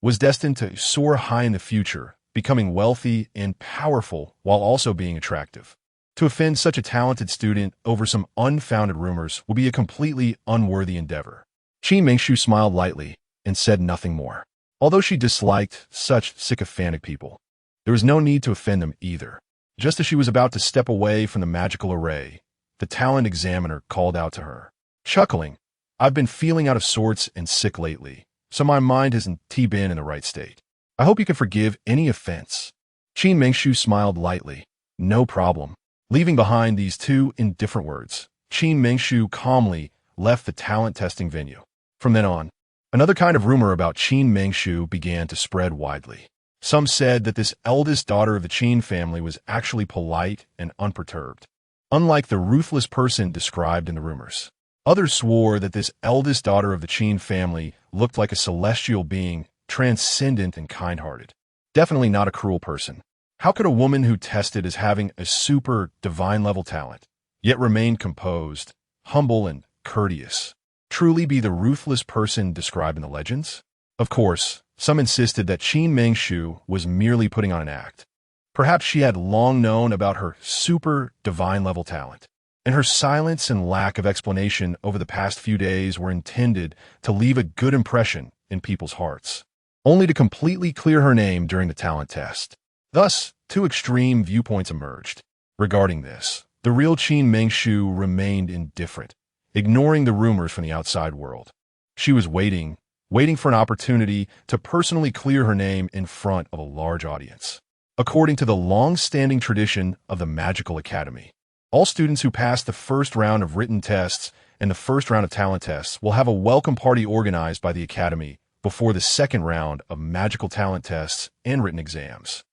was destined to soar high in the future, becoming wealthy and powerful while also being attractive. To offend such a talented student over some unfounded rumors will be a completely unworthy endeavor. Qin Mengshu smiled lightly and said nothing more. Although she disliked such sycophantic people, there was no need to offend them either. Just as she was about to step away from the magical array, the talent examiner called out to her, chuckling, "I've been feeling out of sorts and sick lately, so my mind hasn't been in the right state. I hope you can forgive any offense." Qin Mengshu smiled lightly. "No problem." Leaving behind these two indifferent words, Qin Mengshu calmly left the talent testing venue. From then on, another kind of rumor about Qin Mengshu began to spread widely. Some said that this eldest daughter of the Qin family was actually polite and unperturbed, unlike the ruthless person described in the rumors. Others swore that this eldest daughter of the Qin family looked like a celestial being, transcendent and kind-hearted. Definitely not a cruel person. How could a woman who tested as having a super divine level talent, yet remained composed, humble, and courteous, truly be the ruthless person described in the legends? Of course, some insisted that Qin Mengshu was merely putting on an act. Perhaps she had long known about her super divine level talent, and her silence and lack of explanation over the past few days were intended to leave a good impression in people's hearts, only to completely clear her name during the talent test. Thus, two extreme viewpoints emerged. Regarding this, the real Qin Mengshu remained indifferent, ignoring the rumors from the outside world. She was waiting for an opportunity to personally clear her name in front of a large audience. According to the long-standing tradition of the Magical Academy, all students who pass the first round of written tests and the first round of talent tests will have a welcome party organized by the Academy before the second round of magical talent tests and written exams.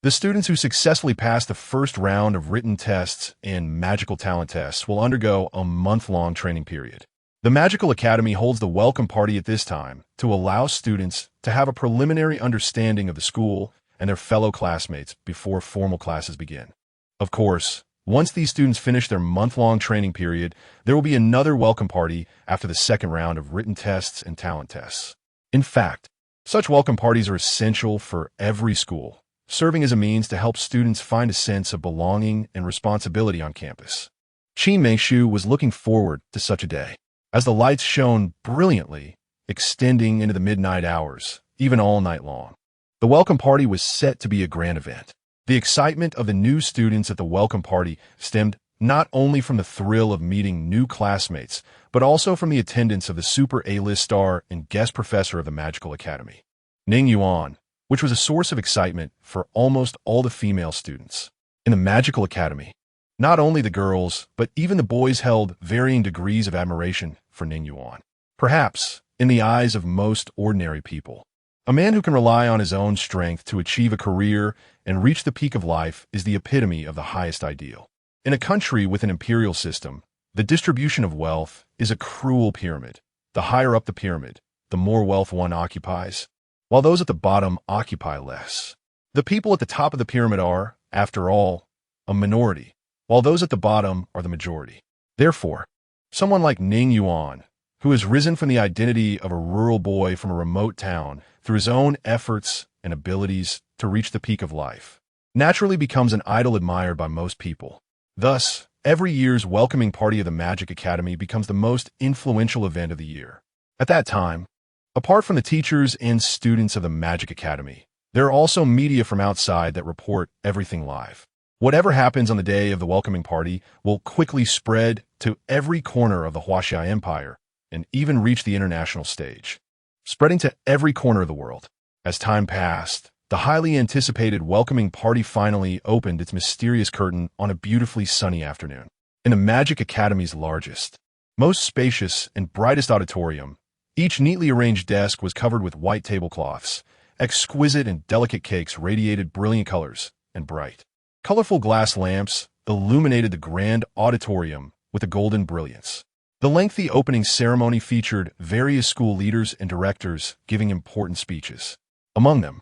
The students who successfully pass the first round of written tests and magical talent tests will undergo a month-long training period. The Magical Academy holds the welcome party at this time to allow students to have a preliminary understanding of the school and their fellow classmates before formal classes begin. Of course, once these students finish their month-long training period, there will be another welcome party after the second round of written tests and talent tests. In fact, such welcome parties are essential for every school, serving as a means to help students find a sense of belonging and responsibility on campus. Qin Mengshu was looking forward to such a day, as the lights shone brilliantly, extending into the midnight hours, even all night long. The welcome party was set to be a grand event. The excitement of the new students at the welcome party stemmed not only from the thrill of meeting new classmates, but also from the attendance of the super A-list star and guest professor of the Magical Academy, Ning Yuan, which was a source of excitement for almost all the female students. In the Magical Academy, not only the girls, but even the boys held varying degrees of admiration for Ning Yuan. Perhaps, in the eyes of most ordinary people, a man who can rely on his own strength to achieve a career and reach the peak of life is the epitome of the highest ideal. In a country with an imperial system, the distribution of wealth is a cruel pyramid. The higher up the pyramid, the more wealth one occupies, while those at the bottom occupy less. The people at the top of the pyramid are, after all, a minority, while those at the bottom are the majority. Therefore, someone like Ning Yuan, who has risen from the identity of a rural boy from a remote town through his own efforts and abilities to reach the peak of life, naturally becomes an idol admired by most people. Thus, every year's welcoming party of the Magic Academy becomes the most influential event of the year. At that time, apart from the teachers and students of the Magic Academy, there are also media from outside that report everything live. Whatever happens on the day of the welcoming party will quickly spread to every corner of the Huaxia Empire and even reach the international stage, spreading to every corner of the world. As time passed, the highly anticipated welcoming party finally opened its mysterious curtain on a beautifully sunny afternoon. In the Magic Academy's largest, most spacious and brightest auditorium, each neatly arranged desk was covered with white tablecloths. Exquisite and delicate cakes radiated brilliant colors, and bright, colorful glass lamps illuminated the grand auditorium with a golden brilliance. The lengthy opening ceremony featured various school leaders and directors giving important speeches. Among them,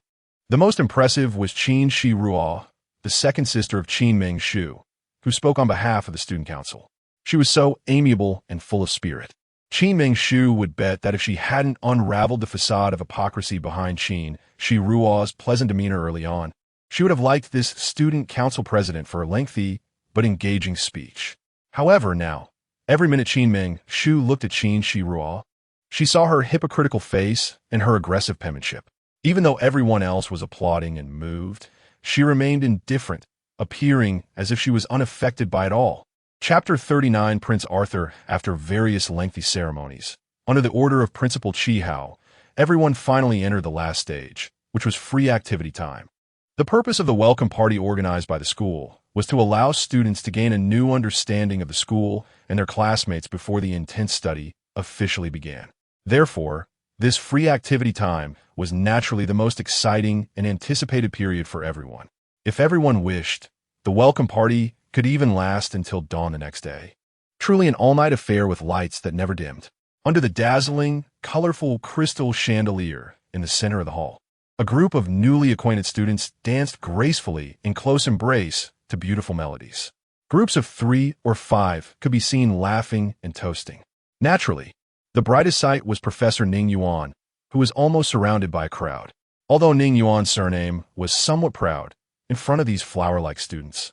the most impressive was Qin Shi Ruo, the second sister of Qin Ming Shu, who spoke on behalf of the student council. She was so amiable and full of spirit. Qin Ming Shu would bet that if she hadn't unraveled the facade of hypocrisy behind Qin Shi Ruo's pleasant demeanor early on, she would have liked this student council president for a lengthy but engaging speech. However, now, every minute Qin Ming Shu looked at Qin Shi Ruo, she saw her hypocritical face and her aggressive penmanship. Even though everyone else was applauding and moved, she remained indifferent, appearing as if she was unaffected by it all. Chapter 39 Prince Arthur. After various lengthy ceremonies, under the order of Principal Chi Hao, everyone finally entered the last stage, which was free activity time. The purpose of the welcome party organized by the school was to allow students to gain a new understanding of the school and their classmates before the intense study officially began. Therefore, this free activity time was naturally the most exciting and anticipated period for everyone. If everyone wished, the welcome party could even last until dawn the next day. Truly an all-night affair with lights that never dimmed. Under the dazzling, colorful crystal chandelier in the center of the hall, a group of newly acquainted students danced gracefully in close embrace to beautiful melodies. Groups of 3 or 5 could be seen laughing and toasting. Naturally, the brightest sight was Professor Ning Yuan, who was almost surrounded by a crowd. Although Ning Yuan's surname was somewhat proud in front of these flower-like students,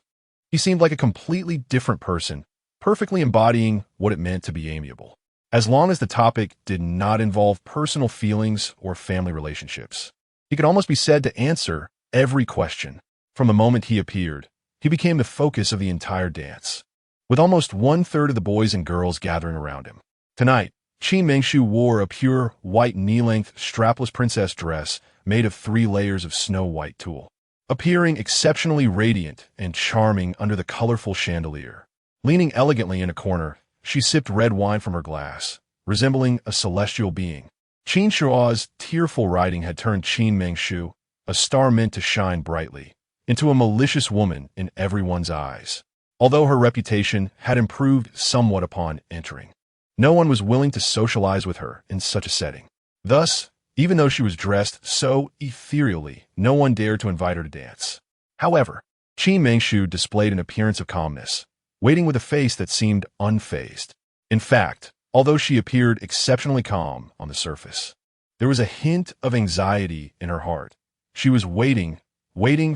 he seemed like a completely different person, perfectly embodying what it meant to be amiable, as long as the topic did not involve personal feelings or family relationships. He could almost be said to answer every question. From the moment he appeared, he became the focus of the entire dance, with almost 1/3 of the boys and girls gathering around him. Tonight, Qin Mengshu wore a pure, white knee-length, strapless princess dress made of 3 layers of snow-white tulle, appearing exceptionally radiant and charming under the colorful chandelier. Leaning elegantly in a corner, she sipped red wine from her glass, resembling a celestial being. Qin Shuo's tearful writing had turned Qin Mengshu, a star meant to shine brightly, into a malicious woman in everyone's eyes. Although her reputation had improved somewhat upon entering, no one was willing to socialize with her in such a setting. Thus, even though she was dressed so ethereally, no one dared to invite her to dance. However, Qin Mengshu displayed an appearance of calmness, waiting with a face that seemed unfazed. In fact, although she appeared exceptionally calm on the surface, there was a hint of anxiety in her heart. She was waiting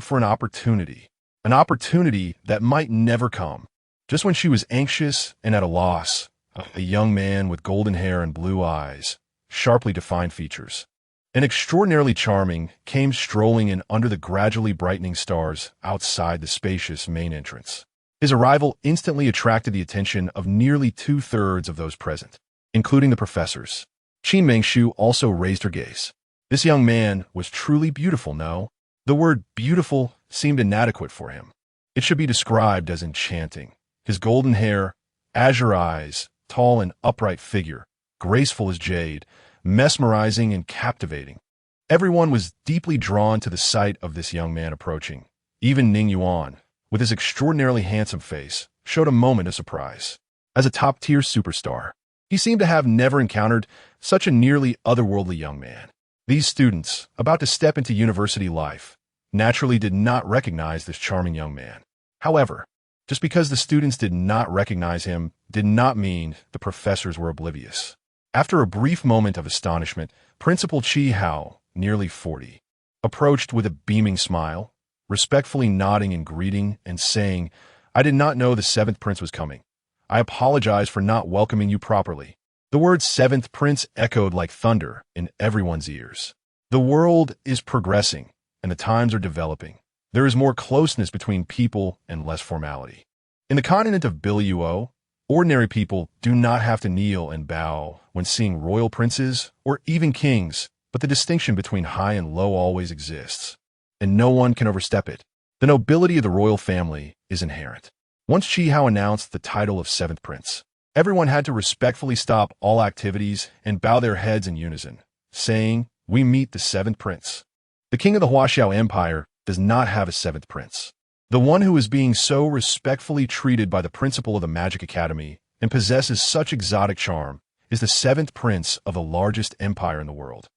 for an opportunity that might never come. Just when she was anxious and at a loss, a young man with golden hair and blue eyes, sharply defined features, and extraordinarily charming, came strolling in under the gradually brightening stars outside the spacious main entrance. His arrival instantly attracted the attention of nearly 2/3 of those present, including the professors. Qin Mengshu also raised her gaze. This young man was truly beautiful, no? The word beautiful seemed inadequate for him. It should be described as enchanting. His golden hair, azure eyes, tall and upright figure, graceful as jade, mesmerizing and captivating. Everyone was deeply drawn to the sight of this young man approaching. Even Ning Yuan, with his extraordinarily handsome face, showed a moment of surprise. As a top-tier superstar, he seemed to have never encountered such a nearly otherworldly young man. These students, about to step into university life, naturally did not recognize this charming young man. However, just because the students did not recognize him did not mean the professors were oblivious. After a brief moment of astonishment, Principal Chi Hao, nearly 40, approached with a beaming smile, respectfully nodding in greeting and saying, "I did not know the 7th prince was coming. I apologize for not welcoming you properly." The word 7th prince echoed like thunder in everyone's ears. The world is progressing, and the times are developing. There is more closeness between people and less formality. In the continent of Biluo, ordinary people do not have to kneel and bow when seeing royal princes or even kings, but the distinction between high and low always exists, and no one can overstep it. The nobility of the royal family is inherent. Once Chi Hao announced the title of seventh prince, everyone had to respectfully stop all activities and bow their heads in unison, saying, "We meet the seventh prince." The king of the Huaxiao Empire does not have a seventh prince. The one who is being so respectfully treated by the principal of the Magic Academy and possesses such exotic charm is the seventh prince of the largest empire in the world,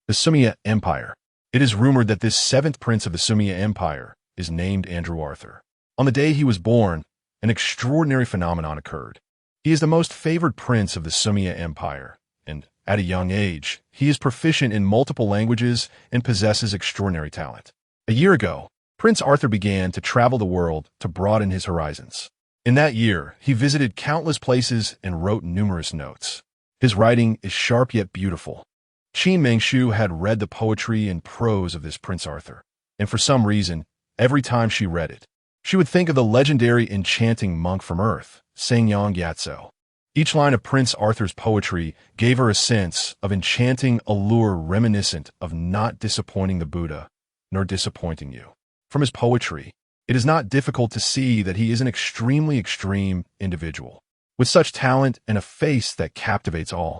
the Sumia Empire. It is rumored that this seventh prince of the Sumia Empire is named Andrew Arthur. On the day he was born, an extraordinary phenomenon occurred. He is the most favored prince of the Sumia Empire, and at a young age, he is proficient in multiple languages and possesses extraordinary talent. A year ago, Prince Arthur began to travel the world to broaden his horizons. In that year, he visited countless places and wrote numerous notes. His writing is sharp yet beautiful. Qin Mengshu had read the poetry and prose of this Prince Arthur, and for some reason, every time she read it, she would think of the legendary enchanting monk from Earth, Sangyang Yatso. Each line of Prince Arthur's poetry gave her a sense of enchanting allure reminiscent of not disappointing the Buddha, nor disappointing you. From his poetry, it is not difficult to see that he is an extremely extreme individual, with such talent and a face that captivates all.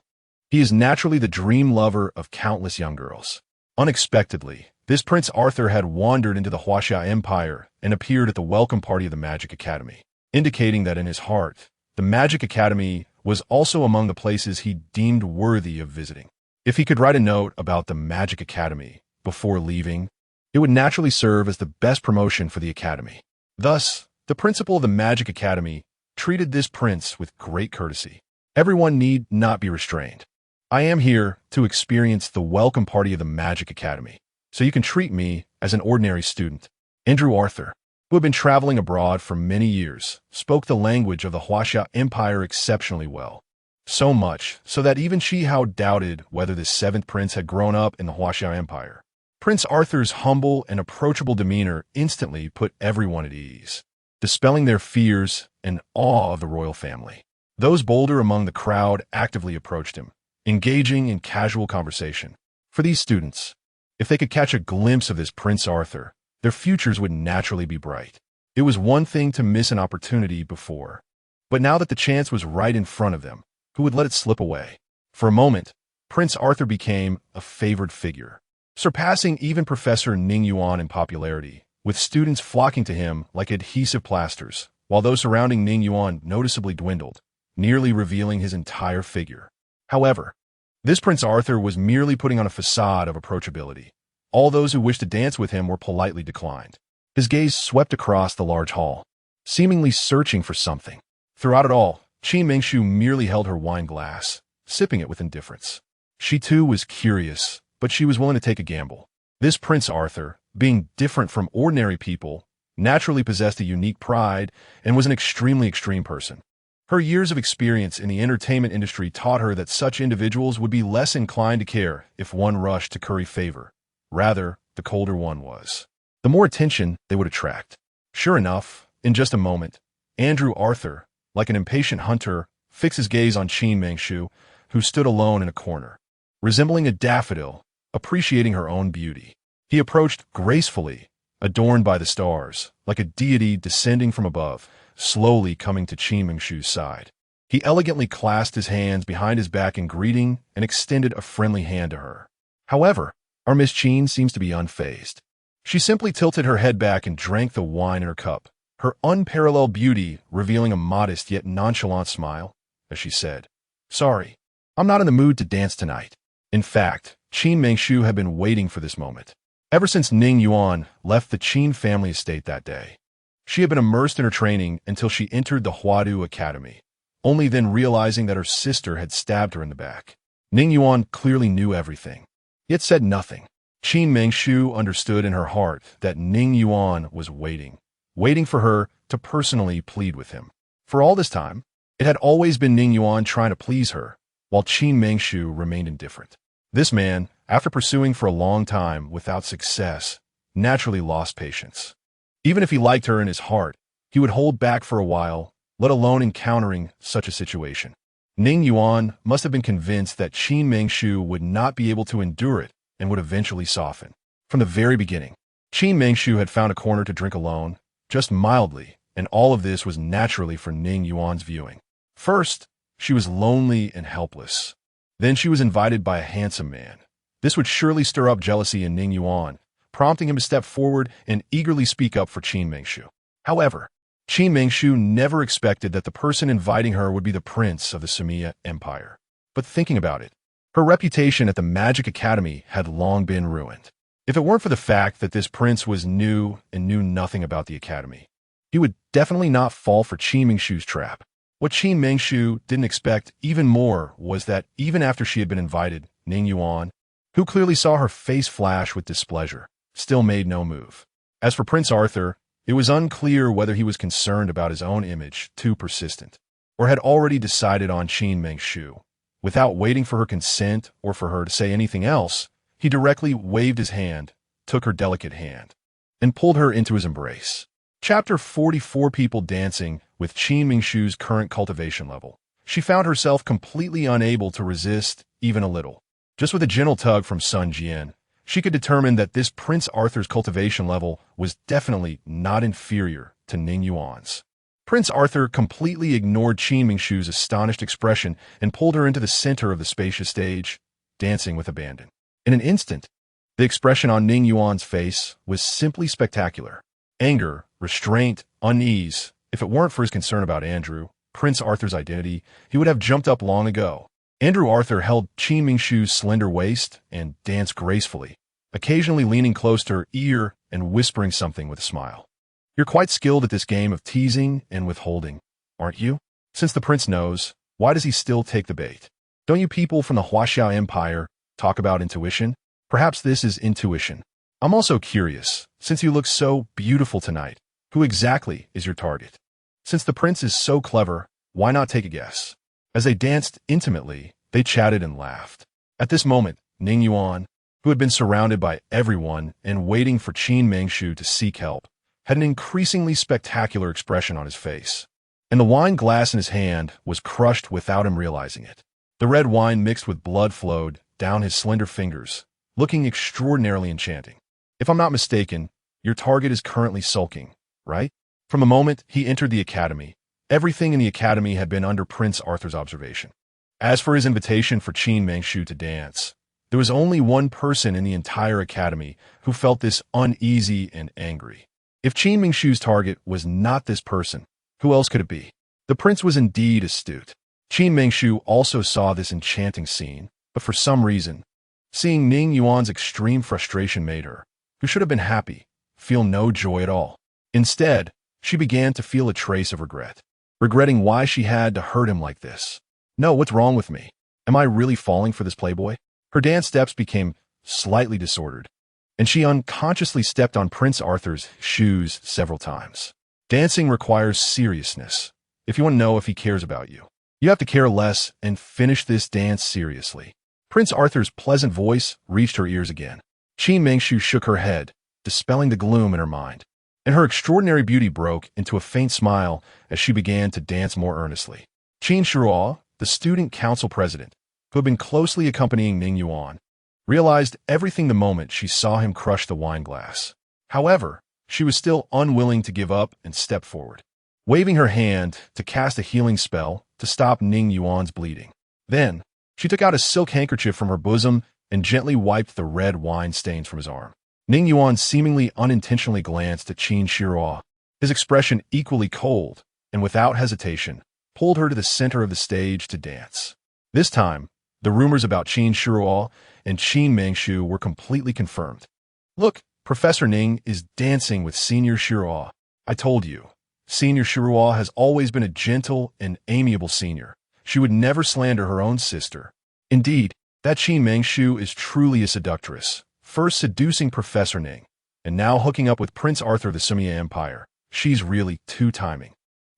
He is naturally the dream lover of countless young girls. Unexpectedly, this Prince Arthur had wandered into the Huaxia Empire and appeared at the welcome party of the Magic Academy, indicating that in his heart, the Magic Academy was also among the places he deemed worthy of visiting. If he could write a note about the Magic Academy before leaving, it would naturally serve as the best promotion for the Academy. Thus, the principal of the Magic Academy treated this prince with great courtesy. Everyone need not be restrained. I am here to experience the welcome party of the Magic Academy, so you can treat me as an ordinary student. Andrew Arthur, who had been traveling abroad for many years, spoke the language of the Huaxia Empire exceptionally well. So much so that even Chi Hao doubted whether this seventh prince had grown up in the Huaxia Empire. Prince Arthur's humble and approachable demeanor instantly put everyone at ease, dispelling their fears and awe of the royal family. Those bolder among the crowd actively approached him, engaging in casual conversation. For these students, if they could catch a glimpse of this Prince Arthur, their futures would naturally be bright. It was one thing to miss an opportunity before, but now that the chance was right in front of them, who would let it slip away? For a moment, Prince Arthur became a favored figure, surpassing even Professor Ning Yuan in popularity, with students flocking to him like adhesive plasters, while those surrounding Ning Yuan noticeably dwindled, nearly revealing his entire figure. However, this Prince Arthur was merely putting on a facade of approachability. All those who wished to dance with him were politely declined. His gaze swept across the large hall, seemingly searching for something. Throughout it all, Qin Mengshu merely held her wine glass, sipping it with indifference. She too was curious, but she was willing to take a gamble. This Prince Arthur, being different from ordinary people, naturally possessed a unique pride and was an extremely extreme person. Her years of experience in the entertainment industry taught her that such individuals would be less inclined to care if one rushed to curry favor. Rather, the colder one was, the more attention they would attract. Sure enough, in just a moment, Andrew Arthur, like an impatient hunter, fixed his gaze on Qin Mengshu, who stood alone in a corner, resembling a daffodil, appreciating her own beauty. He approached gracefully, adorned by the stars, like a deity descending from above, slowly coming to Qin Mengshu's side. He elegantly clasped his hands behind his back in greeting and extended a friendly hand to her. However, our Miss Qin seems to be unfazed. She simply tilted her head back and drank the wine in her cup, her unparalleled beauty revealing a modest yet nonchalant smile, as she said, "Sorry, I'm not in the mood to dance tonight." In fact, Qin Mengshu had been waiting for this moment, ever since Ning Yuan left the Qin family estate that day. She had been immersed in her training until she entered the Huadu Academy, only then realizing that her sister had stabbed her in the back. Ning Yuan clearly knew everything, yet said nothing. Qin Mengshu understood in her heart that Ning Yuan was waiting for her to personally plead with him. For all this time, it had always been Ning Yuan trying to please her, while Qin Mengshu remained indifferent. This man, after pursuing for a long time without success, naturally lost patience. Even if he liked her in his heart, he would hold back for a while, let alone encountering such a situation. Ning Yuan must have been convinced that Qin Mengshu would not be able to endure it and would eventually soften. From the very beginning, Qin Mengshu had found a corner to drink alone, just mildly, and all of this was naturally for Ning Yuan's viewing. First, she was lonely and helpless. Then she was invited by a handsome man. This would surely stir up jealousy in Ning Yuan, prompting him to step forward and eagerly speak up for Qin Mengshu. However, Qin Mengshu never expected that the person inviting her would be the prince of the Sumia Empire. But thinking about it, her reputation at the Magic Academy had long been ruined. If it weren't for the fact that this prince was new and knew nothing about the academy, he would definitely not fall for Qin Mengshu's trap. What Qin Mengshu didn't expect even more was that even after she had been invited, Ning Yuan, who clearly saw her face flash with displeasure, still made no move. As for Prince Arthur, it was unclear whether he was concerned about his own image, too persistent, or had already decided on Qin Mengshu. Without waiting for her consent or for her to say anything else, he directly waved his hand, took her delicate hand, and pulled her into his embrace. Chapter 44. People dancing. With Qin Mengshu's current cultivation level, she found herself completely unable to resist even a little. Just with a gentle tug from Sun Jian, she could determine that this Prince Arthur's cultivation level was definitely not inferior to Ning Yuan's. Prince Arthur completely ignored Qin Mengshu's astonished expression and pulled her into the center of the spacious stage, dancing with abandon. In an instant, the expression on Ning Yuan's face was simply spectacular. Anger, restraint, unease. If it weren't for his concern about Andrew, Prince Arthur's identity, he would have jumped up long ago. Andrew Arthur held Qin Mengshu's slender waist and danced gracefully, occasionally leaning close to her ear and whispering something with a smile. You're quite skilled at this game of teasing and withholding, aren't you? Since the prince knows, why does he still take the bait? Don't you people from the Huaxiao Empire talk about intuition? Perhaps this is intuition. I'm also curious, since you look so beautiful tonight, who exactly is your target? Since the prince is so clever, why not take a guess? As they danced intimately, they chatted and laughed. At this moment, Ning Yuan, who had been surrounded by everyone and waiting for Qin Mengshu to seek help, had an increasingly spectacular expression on his face. And the wine glass in his hand was crushed without him realizing it. The red wine mixed with blood flowed down his slender fingers, looking extraordinarily enchanting. If I'm not mistaken, your target is currently sulking, right? From the moment he entered the academy, everything in the academy had been under Prince Arthur's observation. As for his invitation for Qin Mengshu to dance, there was only one person in the entire academy who felt this uneasy and angry. If Qin Mengshu's target was not this person, who else could it be? The prince was indeed astute. Qin Mengshu also saw this enchanting scene, but for some reason, seeing Ning Yuan's extreme frustration made her, who should have been happy, feel no joy at all. Instead, she began to feel a trace of regret, regretting why she had to hurt him like this. No, what's wrong with me? Am I really falling for this playboy? Her dance steps became slightly disordered, and she unconsciously stepped on Prince Arthur's shoes several times. Dancing requires seriousness. If you want to know if he cares about you, you have to care less and finish this dance seriously. Prince Arthur's pleasant voice reached her ears again. Qin Mengshu shook her head, dispelling the gloom in her mind, and her extraordinary beauty broke into a faint smile as she began to dance more earnestly. Qin Shuo, the student council president, who had been closely accompanying Ning Yuan, realized everything the moment she saw him crush the wine glass. However, she was still unwilling to give up and step forward, waving her hand to cast a healing spell to stop Ning Yuan's bleeding. Then, she took out a silk handkerchief from her bosom and gently wiped the red wine stains from his arm. Ning Yuan seemingly unintentionally glanced at Qin Shuo, his expression equally cold, and without hesitation, pulled her to the center of the stage to dance. This time, the rumors about Qin Shuo and Qin Mengshu were completely confirmed. Look, Professor Ning is dancing with Senior Shuo. I told you, Senior Shuo has always been a gentle and amiable senior. She would never slander her own sister. Indeed, that Qin Mengshu is truly a seductress, first seducing Professor Ning, and now hooking up with Prince Arthur of the Sumia Empire. She's really two-timing.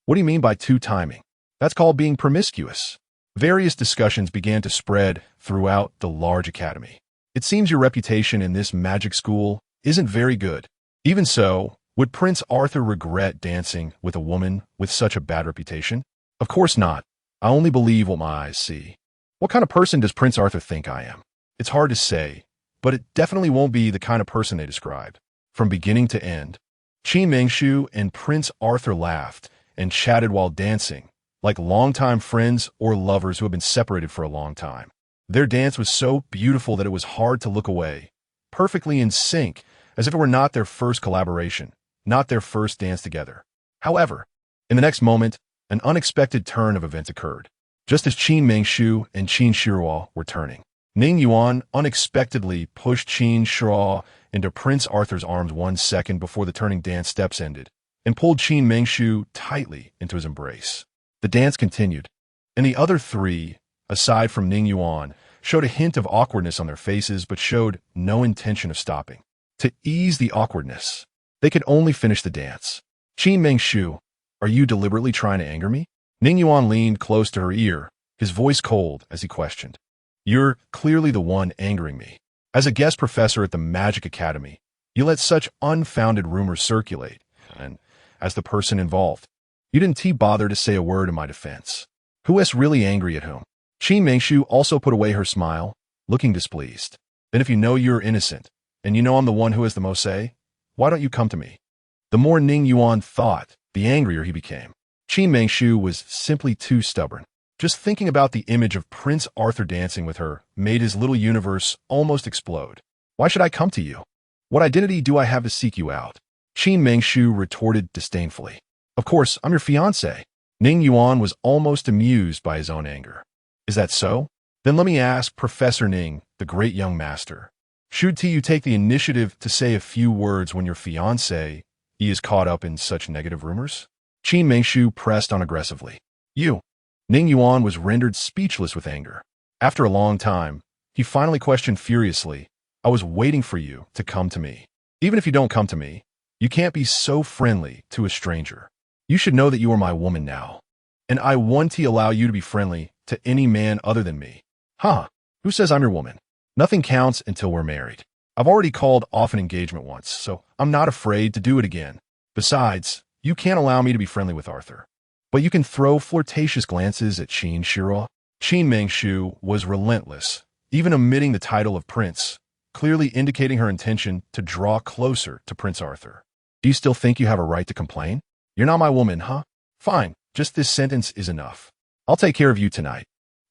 What do you mean by two-timing? That's called being promiscuous. Various discussions began to spread throughout the large academy. It seems your reputation in this magic school isn't very good. Even so, Would Prince Arthur regret dancing with a woman with such a bad reputation? Of course not. I only believe what my eyes see. What kind of person does Prince Arthur think I am? It's hard to say, but it definitely won't be the kind of person they described. From beginning to end, Qin Mengshu and Prince Arthur laughed and chatted while dancing, like longtime friends or lovers who have been separated for a long time. Their dance was so beautiful that it was hard to look away, perfectly in sync, as if it were not their first collaboration, not their first dance together. However, in the next moment, an unexpected turn of events occurred. Just as Qin Mengshu and Qin Shiruo were turning, Ning Yuan unexpectedly pushed Qin Shiruo into Prince Arthur's arms 1 second before the turning dance steps ended, and pulled Qin Mengshu tightly into his embrace. The dance continued, and the other three, aside from Ning Yuan, showed a hint of awkwardness on their faces but showed no intention of stopping. To ease the awkwardness, they could only finish the dance. Qin Mengshu, are you deliberately trying to anger me? Ning Yuan leaned close to her ear, his voice cold as he questioned. You're clearly the one angering me. As a guest professor at the Magic Academy, you let such unfounded rumors circulate, and as the person involved, you didn't bother to say a word in my defense. Who is really angry at whom? Qin Mengshu also put away her smile, looking displeased. Then if you know you're innocent, and you know I'm the one who has the most say, why don't you come to me? The more Ning Yuan thought, the angrier he became. Qin Mengshu was simply too stubborn. Just thinking about the image of Prince Arthur dancing with her made his little universe almost explode. Why should I come to you? What identity do I have to seek you out? Qin Mengshu retorted disdainfully. Of course, I'm your fiancé. Ning Yuan was almost amused by his own anger. Is that so? Then let me ask Professor Ning, the great young master. Should you take the initiative to say a few words when your fiancé is caught up in such negative rumors? Qin Mengshu pressed on aggressively. You. Ning Yuan was rendered speechless with anger. After a long time, he finally questioned furiously, I was waiting for you to come to me. Even if you don't come to me, you can't be so friendly to a stranger. You should know that you are my woman now, and I want to allow you to be friendly to any man other than me. Huh? Who says I'm your woman? Nothing counts until we're married. I've already called off an engagement once, so I'm not afraid to do it again. Besides, you can't allow me to be friendly with Arthur. But you can throw flirtatious glances at Qin Shiruo. Qin Mengshu was relentless, even omitting the title of prince, clearly indicating her intention to draw closer to Prince Arthur. Do you still think you have a right to complain? You're not my woman, huh? Fine, just this sentence is enough. I'll take care of you tonight,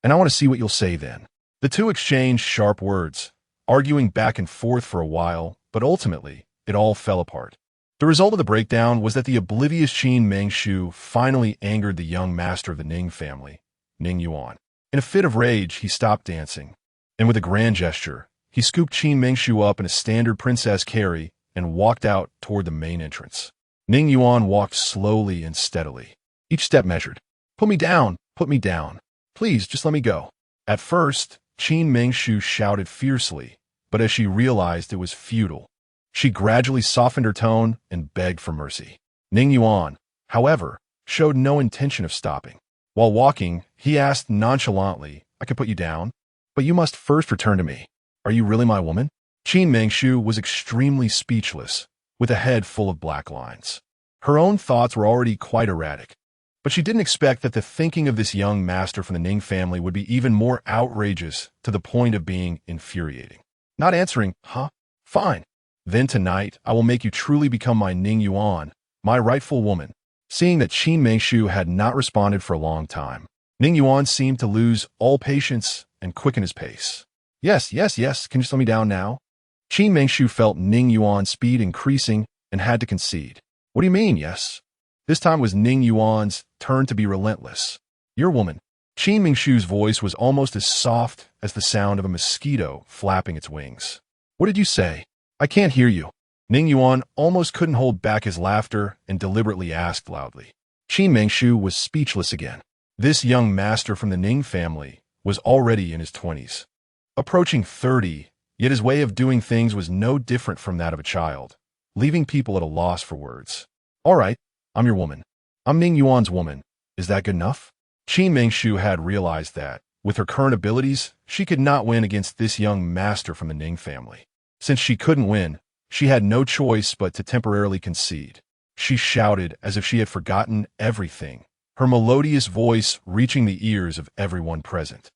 and I want to see what you'll say then. The two exchanged sharp words, arguing back and forth for a while, but ultimately, it all fell apart. The result of the breakdown was that the oblivious Qin Mengshu finally angered the young master of the Ning family, Ning Yuan. In a fit of rage, he stopped dancing, and with a grand gesture, he scooped Qin Mengshu up in a standard princess carry and walked out toward the main entrance. Ning Yuan walked slowly and steadily, each step measured. Put me down, put me down. Please, just let me go. At first, Qin Mengshu shouted fiercely, but as she realized it was futile, she gradually softened her tone and begged for mercy. Ning Yuan, however, showed no intention of stopping. While walking, he asked nonchalantly, I can put you down, but you must first return to me. Are you really my woman? Qin Mengshu was extremely speechless, with a head full of black lines. Her own thoughts were already quite erratic, but she didn't expect that the thinking of this young master from the Ning family would be even more outrageous to the point of being infuriating. Not answering, huh? Fine. Then tonight, I will make you truly become my Ning Yuan, my rightful woman. Seeing that Qin Mengshu had not responded for a long time, Ning Yuan seemed to lose all patience and quicken his pace. Yes, can you slow me down now? Qin Mengshu felt Ning Yuan's speed increasing and had to concede. What do you mean, yes? This time was Ning Yuan's turn to be relentless. Your woman. Qin Mengshu's voice was almost as soft as the sound of a mosquito flapping its wings. What did you say? I can't hear you. Ning Yuan almost couldn't hold back his laughter and deliberately asked loudly. Qin Mengshu was speechless again. This young master from the Ning family was already in his 20s. Approaching 30, yet his way of doing things was no different from that of a child, leaving people at a loss for words. All right, I'm your woman. I'm Ning Yuan's woman. Is that good enough? Qin Mengshu had realized that, with her current abilities, she could not win against this young master from the Ning family. Since she couldn't win, She had no choice but to temporarily concede. She shouted as if she had forgotten everything, her melodious voice reaching the ears of everyone present.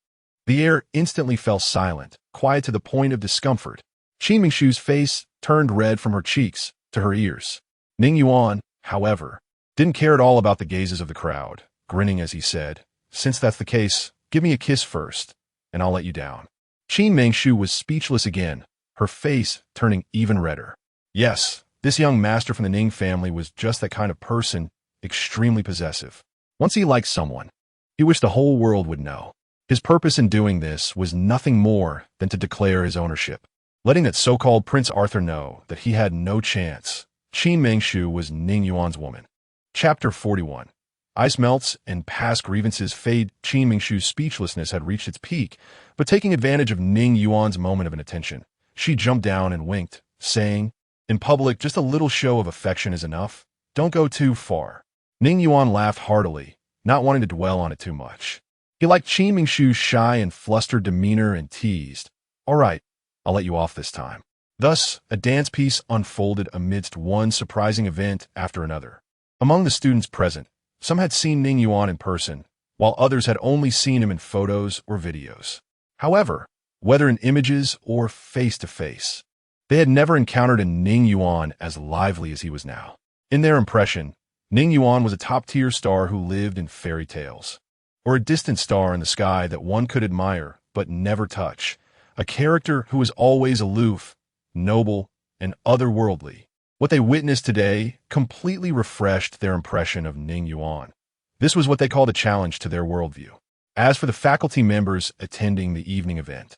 The air instantly fell silent, quiet to the point of discomfort. Qin Mingshu's face turned red from her cheeks to her ears. Ning Yuan, however, didn't care at all about the gazes of the crowd, grinning as he said, "Since that's the case, give me a kiss first, and I'll let you down." Qin Mingshu was speechless again, her face turning even redder. Yes, this young master from the Ning family was just that kind of person, extremely possessive. Once he liked someone, he wished the whole world would know. His purpose in doing this was nothing more than to declare his ownership, letting that so-called Prince Arthur know that he had no chance. Qin Mingshu was Ning Yuan's woman. Chapter 41. Ice melts and past grievances fade. Qin Mingshu's speechlessness had reached its peak, but taking advantage of Ning Yuan's moment of inattention, she jumped down and winked, saying, "In public, just a little show of affection is enough. Don't go too far." Ning Yuan laughed heartily, not wanting to dwell on it too much. He liked Qin Mingshu's shy and flustered demeanor and teased, "All right, I'll let you off this time." Thus, a dance piece unfolded amidst one surprising event after another. Among the students present, some had seen Ning Yuan in person, while others had only seen him in photos or videos. However, whether in images or face-to-face, they had never encountered a Ning Yuan as lively as he was now. In their impression, Ning Yuan was a top-tier star who lived in fairy tales, or a distant star in the sky that one could admire but never touch, a character who was always aloof, noble, and otherworldly. What they witnessed today completely refreshed their impression of Ning Yuan. This was what they called a challenge to their worldview. As for the faculty members attending the evening event,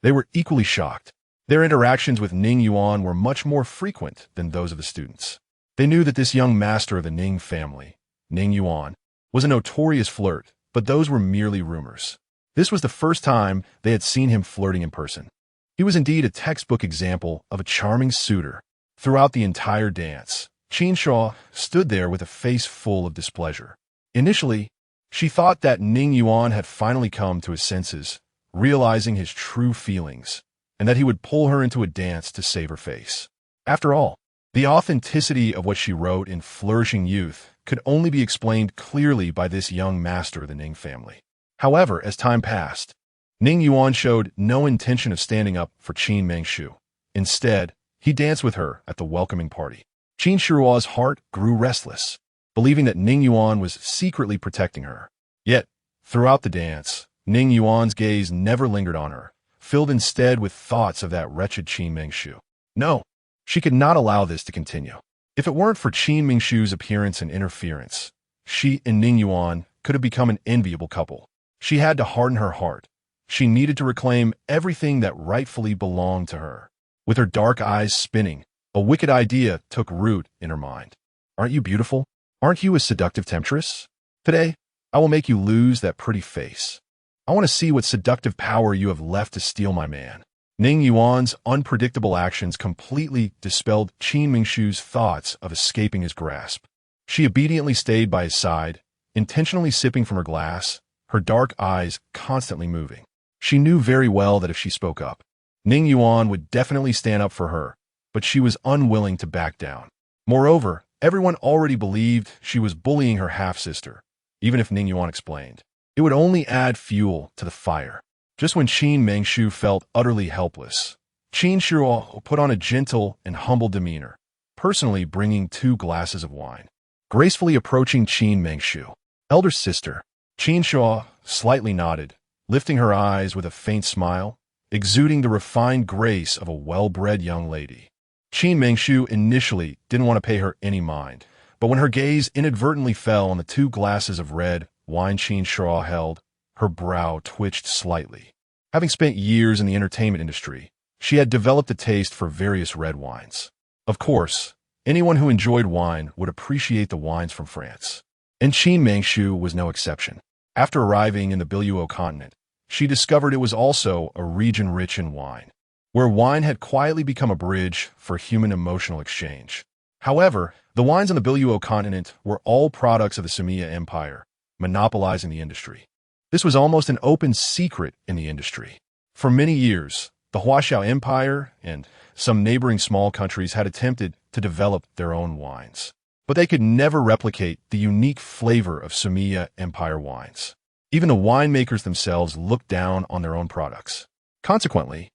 they were equally shocked. Their interactions with Ning Yuan were much more frequent than those of the students. They knew that this young master of the Ning family, Ning Yuan, was a notorious flirt, but those were merely rumors. This was the first time they had seen him flirting in person. He was indeed a textbook example of a charming suitor. Throughout the entire dance, Qin Shaw stood there with a face full of displeasure. Initially, she thought that Ning Yuan had finally come to his senses, realizing his true feelings, and that he would pull her into a dance to save her face. After all, the authenticity of what she wrote in Flourishing Youth could only be explained clearly by this young master of the Ning family. However, as time passed, Ning Yuan showed no intention of standing up for Qin Mingshu. Instead, he danced with her at the welcoming party. Qin Shua's heart grew restless, believing that Ning Yuan was secretly protecting her. Yet, throughout the dance, Ning Yuan's gaze never lingered on her, filled instead with thoughts of that wretched Qin Mingshu. No, she could not allow this to continue. If it weren't for Qin Mingshu's appearance and interference, she and Ning Yuan could have become an enviable couple. She had to harden her heart. She needed to reclaim everything that rightfully belonged to her. With her dark eyes spinning, a wicked idea took root in her mind. "Aren't you beautiful? Aren't you a seductive temptress? Today, I will make you lose that pretty face. I want to see what seductive power you have left to steal my man." Ning Yuan's unpredictable actions completely dispelled Qin Mingshu's thoughts of escaping his grasp. She obediently stayed by his side, intentionally sipping from her glass, her dark eyes constantly moving. She knew very well that if she spoke up, Ning Yuan would definitely stand up for her, but she was unwilling to back down. Moreover, everyone already believed she was bullying her half-sister, even if Ning Yuan explained. It would only add fuel to the fire. Just when Qin Mingshu felt utterly helpless, Qin Shuo put on a gentle and humble demeanor, personally bringing 2 glasses of wine. Gracefully approaching Qin Mingshu, elder sister, Qin Shuo slightly nodded, lifting her eyes with a faint smile, exuding the refined grace of a well-bred young lady. Qin Mingshu initially didn't want to pay her any mind, but when her gaze inadvertently fell on the 2 glasses of red wine Qin Shuo held, her brow twitched slightly. Having spent years in the entertainment industry, she had developed a taste for various red wines. Of course, anyone who enjoyed wine would appreciate the wines from France, and Qin Mingshu was no exception. After arriving in the Biluo continent, she discovered it was also a region rich in wine, where wine had quietly become a bridge for human emotional exchange. However, the wines on the Biluo continent were all products of the Sumia Empire, monopolizing the industry. This was almost an open secret in the industry. For many years, The Huaxiao Empire and some neighboring small countries had attempted to develop their own wines, but they could never replicate the unique flavor of Sumia Empire wines. Even the winemakers themselves looked down on their own products. Consequently,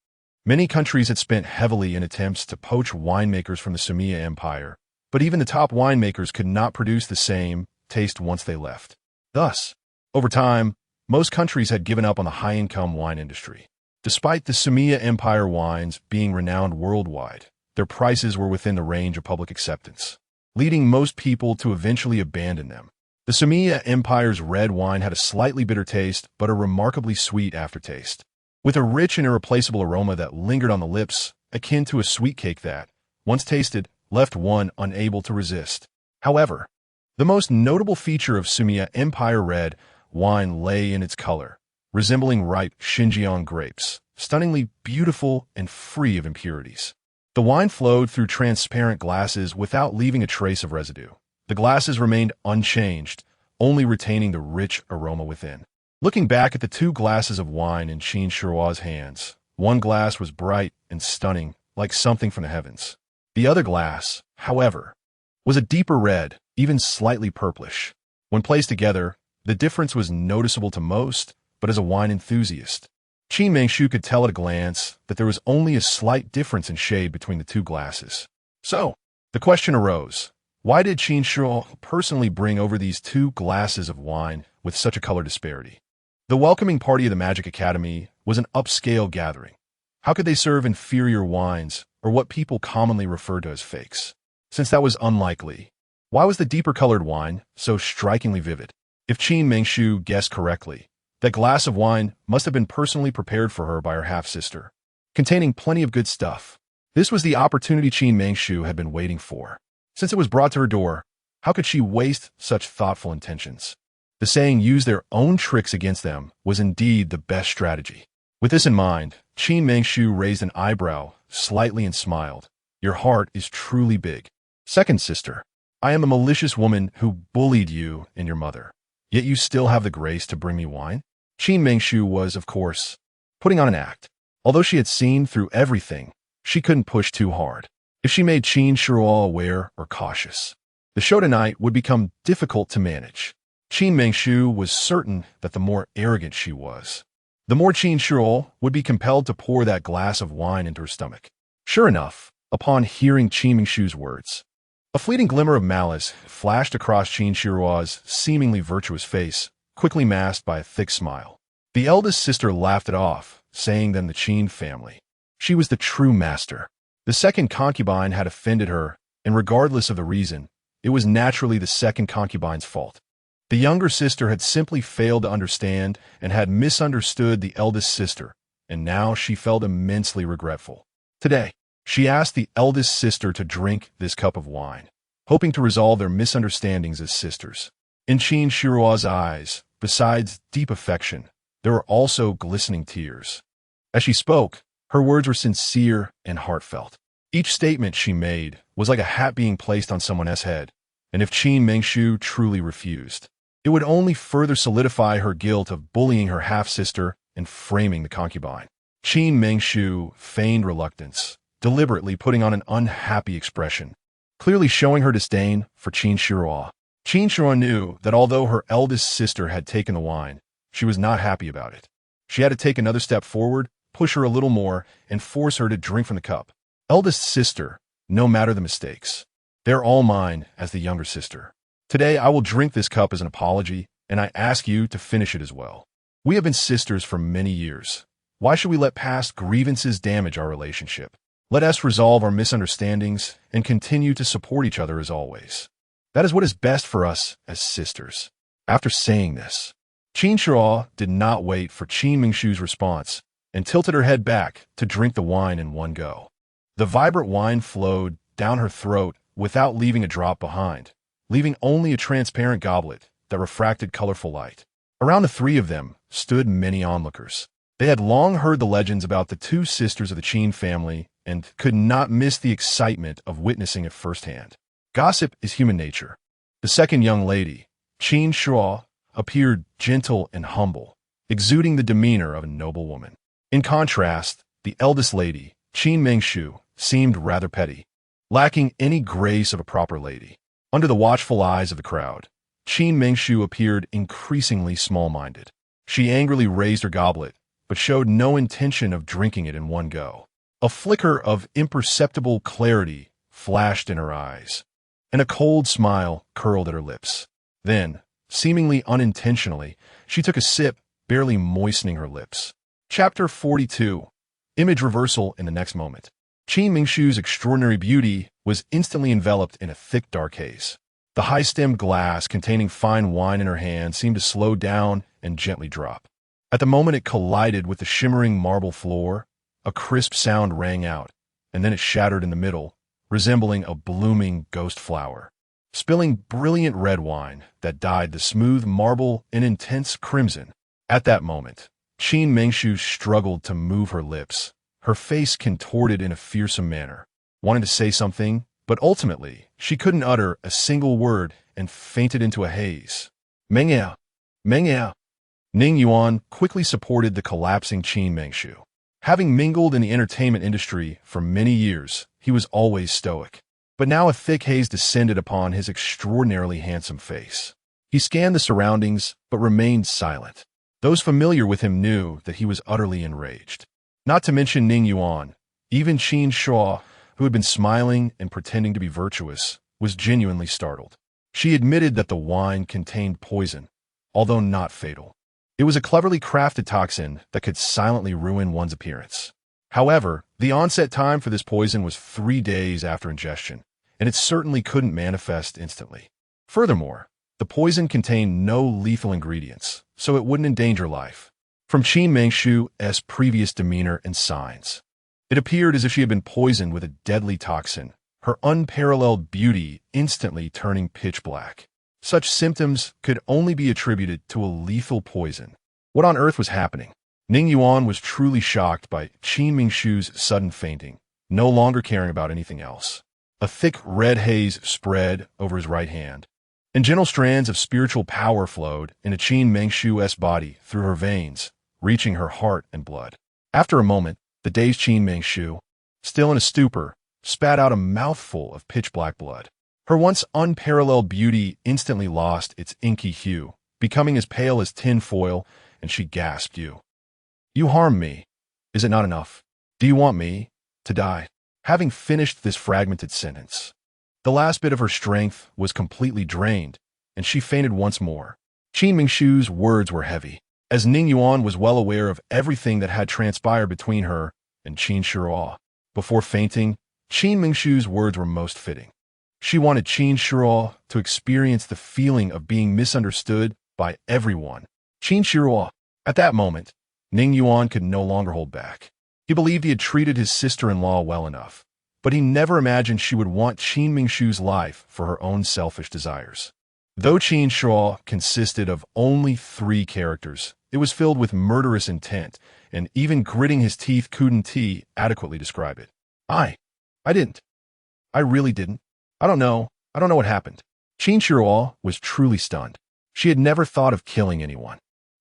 many countries had spent heavily in attempts to poach winemakers from the Sumia Empire, but even the top winemakers could not produce the same taste once they left. Thus, over time, most countries had given up on the high-income wine industry. Despite the Sumia Empire wines being renowned worldwide, their prices were within the range of public acceptance, leading most people to eventually abandon them. The Sumia Empire's red wine had a slightly bitter taste, but a remarkably sweet aftertaste, with a rich and irreplaceable aroma that lingered on the lips, akin to a sweet cake that, once tasted, left one unable to resist. However, the most notable feature of Sumia Empire red wine lay in its color, resembling ripe Xinjiang grapes, stunningly beautiful and free of impurities. The wine flowed through transparent glasses without leaving a trace of residue. The glasses remained unchanged, only retaining the rich aroma within. Looking back at the two glasses of wine in Qin Shihua's hands, one glass was bright and stunning, like something from the heavens. The other glass, however, was a deeper red, even slightly purplish. When placed together, the difference was noticeable to most, but as a wine enthusiast, Qin Mengshu could tell at a glance that there was only a slight difference in shade between the two glasses. So, the question arose, why did Qin Shi personally bring over these two glasses of wine with such a color disparity? The welcoming party of the Magic Academy was an upscale gathering. How could they serve inferior wines, or what people commonly referred to as fakes? Since that was unlikely, why was the deeper-colored wine so strikingly vivid? If Qin Mengshu guessed correctly, that glass of wine must have been personally prepared for her by her half-sister, containing plenty of good stuff. This was the opportunity Qin Mengshu had been waiting for. Since it was brought to her door, how could she waste such thoughtful intentions? The saying, use their own tricks against them, was indeed the best strategy. With this in mind, Qin Mengshu raised an eyebrow slightly and smiled. Your heart is truly big. Second sister, I am a malicious woman who bullied you and your mother, yet you still have the grace to bring me wine? Qin Mengshu was, of course, putting on an act. Although she had seen through everything, she couldn't push too hard. If she made Qin Shi aware or cautious, the show tonight would become difficult to manage. Qin Mengshu was certain that the more arrogant she was, the more Qin Shi would be compelled to pour that glass of wine into her stomach. Sure enough, upon hearing Qin Mengshu's words, a fleeting glimmer of malice flashed across Qin Shihua's seemingly virtuous face, quickly masked by a thick smile. The eldest sister laughed it off, saying that in the Qin family, she was the true master. The second concubine had offended her, and regardless of the reason, it was naturally the second concubine's fault. The younger sister had simply failed to understand and had misunderstood the eldest sister, and now she felt immensely regretful. Today, she asked the eldest sister to drink this cup of wine, hoping to resolve their misunderstandings as sisters. In Qin Shihua's eyes, besides deep affection, there were also glistening tears. As she spoke, her words were sincere and heartfelt. Each statement she made was like a hat being placed on someone else's head, and if Qin Mengshu truly refused, it would only further solidify her guilt of bullying her half-sister and framing the concubine. Qin Mengshu feigned reluctance, deliberately putting on an unhappy expression, clearly showing her disdain for Qin Shihua. Qin Shihua knew that although her eldest sister had taken the wine, she was not happy about it. She had to take another step forward, push her a little more, and force her to drink from the cup. Eldest sister, no matter the mistakes, they're all mine as the younger sister. Today I will drink this cup as an apology, and I ask you to finish it as well. We have been sisters for many years. Why should we let past grievances damage our relationship? Let us resolve our misunderstandings and continue to support each other as always. That is what is best for us as sisters. After saying this, Qin Shihua did not wait for Qin Mengshu's response and tilted her head back to drink the wine in one go. The vibrant wine flowed down her throat without leaving a drop behind, leaving only a transparent goblet that refracted colorful light. Around the three of them stood many onlookers. They had long heard the legends about the two sisters of the Qin family and could not miss the excitement of witnessing it firsthand. Gossip is human nature. The second young lady, Qin Shihua, appeared gentle and humble, exuding the demeanor of a noble woman. In contrast, the eldest lady, Qin Mingshu, seemed rather petty, lacking any grace of a proper lady. Under the watchful eyes of the crowd, Qin Mingshu appeared increasingly small-minded. She angrily raised her goblet, but showed no intention of drinking it in one go. A flicker of imperceptible clarity flashed in her eyes, and a cold smile curled at her lips. Then, seemingly unintentionally, she took a sip, barely moistening her lips. Chapter 42. Image reversal in the next moment. Qin Mingshu's extraordinary beauty was instantly enveloped in a thick dark haze. The high-stemmed glass containing fine wine in her hand seemed to slow down and gently drop. At the moment it collided with the shimmering marble floor, a crisp sound rang out, and then it shattered in the middle, resembling a blooming ghost flower, spilling brilliant red wine that dyed the smooth marble in intense crimson. At that moment, Qin Mingshu struggled to move her lips, her face contorted in a fearsome manner, wanting to say something, but ultimately she couldn't utter a single word and fainted into a haze. Mengya! Mengya! Ning Yuan quickly supported the collapsing Qin Mingshu. Having mingled in the entertainment industry for many years, he was always stoic. But now a thick haze descended upon his extraordinarily handsome face. He scanned the surroundings, but remained silent. Those familiar with him knew that he was utterly enraged. Not to mention Ning Yuan, even Qin Shuo, who had been smiling and pretending to be virtuous, was genuinely startled. She admitted that the wine contained poison, although not fatal. It was a cleverly crafted toxin that could silently ruin one's appearance. However, the onset time for this poison was 3 days after ingestion, and it certainly couldn't manifest instantly. Furthermore, the poison contained no lethal ingredients, so it wouldn't endanger life. From Qin Mingshu's previous demeanor and signs, it appeared as if she had been poisoned with a deadly toxin, her unparalleled beauty instantly turning pitch black. Such symptoms could only be attributed to a lethal poison. What on earth was happening? Ning Yuan was truly shocked by Qin Mingshu's sudden fainting, no longer caring about anything else. A thick red haze spread over his right hand, and gentle strands of spiritual power flowed into Qin Mingshu's body through her veins, reaching her heart and blood. After a moment, the dazed Qin Mingshu, still in a stupor, spat out a mouthful of pitch-black blood. Her once unparalleled beauty instantly lost its inky hue, becoming as pale as tin foil, and she gasped, You harmed me. Is it not enough? Do you want me to die? Having finished this fragmented sentence, the last bit of her strength was completely drained, and she fainted once more. Qin Mingshu's words were heavy, as Ning Yuan was well aware of everything that had transpired between her and Qin Shuo. Before fainting, Qin Mingshu's words were most fitting. She wanted Qin Shuo to experience the feeling of being misunderstood by everyone. Qin Shuo. At that moment, Ning Yuan could no longer hold back. He believed he had treated his sister-in-law well enough, but he never imagined she would want Qin Mingshu's life for her own selfish desires. Though Qin Shuo consisted of only 3 characters, it was filled with murderous intent, and even gritting his teeth couldn't he adequately describe it. I didn't. I really didn't. I don't know what happened. Qin Shuo was truly stunned. She had never thought of killing anyone.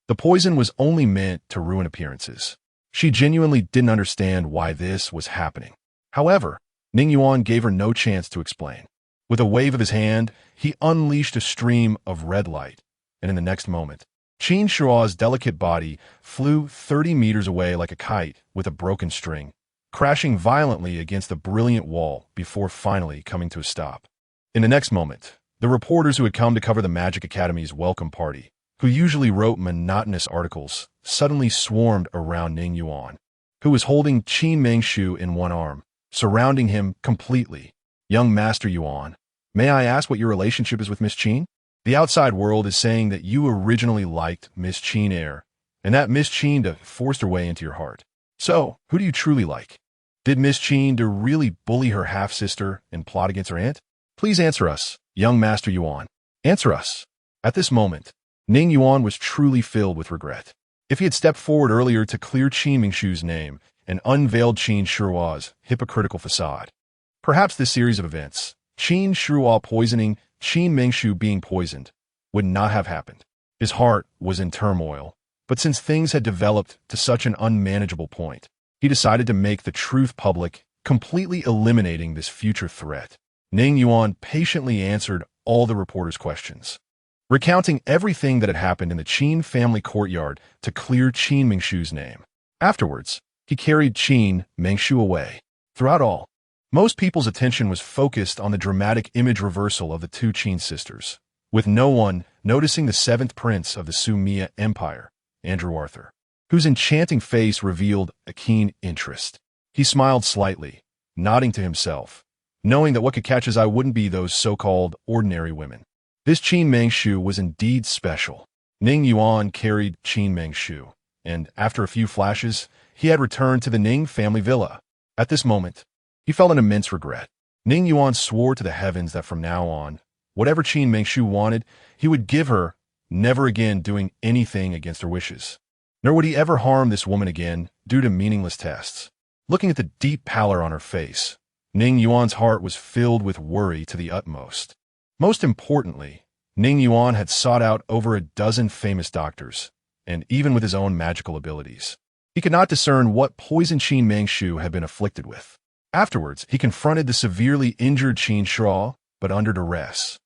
The poison was only meant to ruin appearances. She genuinely didn't understand why this was happening. However, Ning Yuan gave her no chance to explain. With a wave of his hand, he unleashed a stream of red light, and in the next moment, Qin Shuo's delicate body flew 30 meters away like a kite with a broken string, crashing violently against the brilliant wall before finally coming to a stop. In the next moment, the reporters who had come to cover the Magic Academy's welcome party, who usually wrote monotonous articles, suddenly swarmed around Ning Yuan, who was holding Qin Mingshu in one arm, surrounding him completely. Young Master Yuan, may I ask what your relationship is with Miss Qin? The outside world is saying that you originally liked Miss Qin Air, and that Miss Qin forced her way into your heart. So, who do you truly like? Did Miss Qin really bully her half-sister and plot against her aunt? Please answer us, young Master Yuan. Answer us. At this moment, Ning Yuan was truly filled with regret. If he had stepped forward earlier to clear Qin Mingshu's name and unveiled Qin Shuo's hypocritical facade, perhaps this series of events, Qin Shuo poisoning, Qin Mingshu being poisoned, would not have happened. His heart was in turmoil, but since things had developed to such an unmanageable point, He decided to make the truth public, completely eliminating this future threat. Ning Yuan patiently answered all the reporters' questions, recounting everything that had happened in the Qin family courtyard to clear Qin Mingshu's name. Afterwards, he carried Qin Mingshu away. Throughout all, most people's attention was focused on the dramatic image reversal of the two Qin sisters, with no one noticing the seventh prince of the Sumia Empire, Andrew Arthur, whose enchanting face revealed a keen interest. He smiled slightly, nodding to himself, knowing that what could catch his eye wouldn't be those so-called ordinary women. This Qin Mingshu was indeed special. Ning Yuan carried Qin Mingshu, and after a few flashes, he had returned to the Ning family villa. At this moment, he felt an immense regret. Ning Yuan swore to the heavens that from now on, whatever Qin Mingshu wanted, he would give her, never again doing anything against her wishes. Nor would he ever harm this woman again due to meaningless tests. Looking at the deep pallor on her face, Ning Yuan's heart was filled with worry to the utmost. Most importantly, Ning Yuan had sought out over a dozen famous doctors, and even with his own magical abilities, he could not discern what poison Qin Mingshu had been afflicted with. Afterwards, he confronted the severely injured Qin Shuo, but under duress.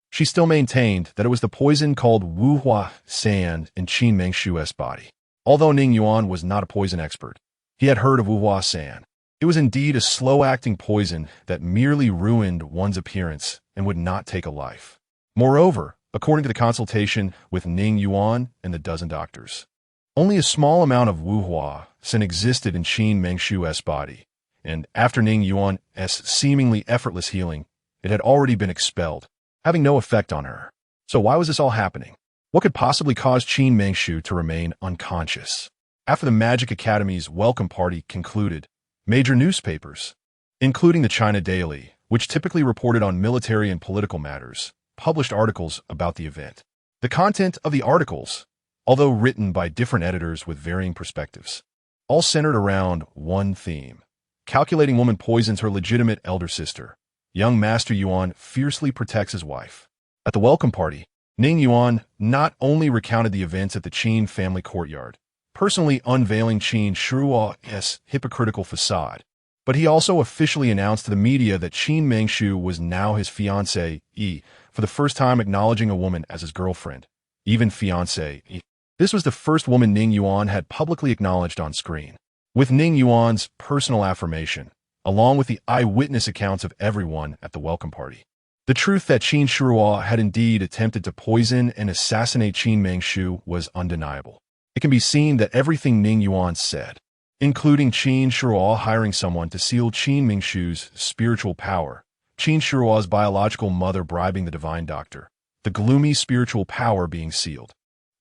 She still maintained that it was the poison called Wu Hua San in Qin Mingshu's body. Although Ning Yuan was not a poison expert, he had heard of Wu Hua San. It was indeed a slow-acting poison that merely ruined one's appearance and would not take a life. Moreover, according to the consultation with Ning Yuan and the dozen doctors, only a small amount of Wu Hua San existed in Qin Mingshu's body, and after Ning Yuan's seemingly effortless healing, it had already been expelled, having no effect on her. So why was this all happening? What could possibly cause Qin Mingshu to remain unconscious? After the Magic Academy's welcome party concluded, major newspapers, including the China Daily, which typically reported on military and political matters, published articles about the event. The content of the articles, although written by different editors with varying perspectives, all centered around one theme. Calculating woman poisons her legitimate elder sister. Young Master Yuan fiercely protects his wife. At the welcome party, Ning Yuan not only recounted the events at the Qin family courtyard, personally unveiling Qin Shuo's hypocritical facade, but he also officially announced to the media that Qin Mingshu was now his fiancée, for the first time acknowledging a woman as his girlfriend, even fiancée. This was the first woman Ning Yuan had publicly acknowledged on screen. With Ning Yuan's personal affirmation, along with the eyewitness accounts of everyone at the welcome party, the truth that Qin Shuo had indeed attempted to poison and assassinate Qin Mingshu was undeniable. It can be seen that everything Ning Yuan said, including Qin Shuo hiring someone to seal Qin Mingshu's spiritual power, Qin Shuo's biological mother bribing the divine doctor, the gloomy spiritual power being sealed,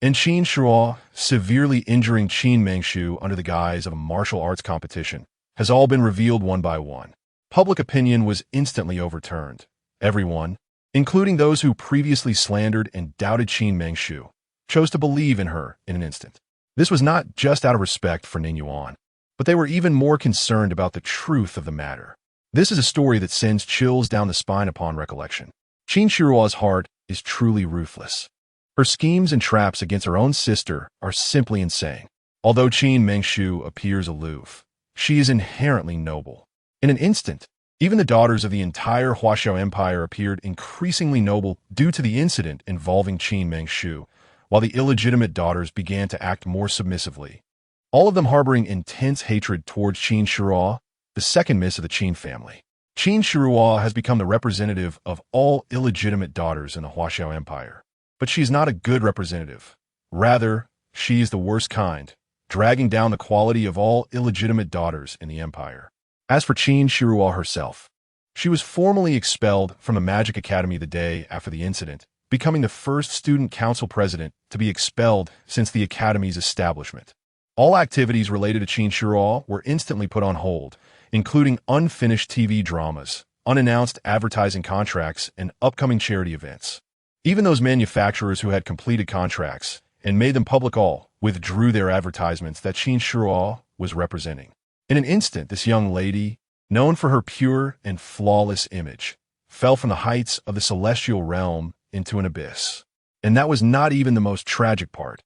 and Qin Shuo severely injuring Qin Mingshu under the guise of a martial arts competition, has all been revealed one by one. Public opinion was instantly overturned. Everyone, including those who previously slandered and doubted Qin Mingshu, chose to believe in her in an instant. This was not just out of respect for Ning Yuan, but they were even more concerned about the truth of the matter. This is a story that sends chills down the spine upon recollection. Qin Shuo's heart is truly ruthless. Her schemes and traps against her own sister are simply insane. Although Qin Mingshu appears aloof, she is inherently noble. In an instant, even the daughters of the entire Huaxiao Empire appeared increasingly noble due to the incident involving Qin Mingshu, while the illegitimate daughters began to act more submissively, all of them harboring intense hatred towards Qin Shuo, the second miss of the Qin family. Qin Shuo has become the representative of all illegitimate daughters in the Huaxiao Empire. But she is not a good representative. Rather, she is the worst kind, dragging down the quality of all illegitimate daughters in the empire. As for Qin Shuo herself, she was formally expelled from the Magic Academy the day after the incident, becoming the first student council president to be expelled since the academy's establishment. All activities related to Qin Shuo were instantly put on hold, including unfinished TV dramas, unannounced advertising contracts, and upcoming charity events. Even those manufacturers who had completed contracts and made them public all withdrew their advertisements that Qin Shuo was representing. In an instant, this young lady, known for her pure and flawless image, fell from the heights of the celestial realm into an abyss. And that was not even the most tragic part.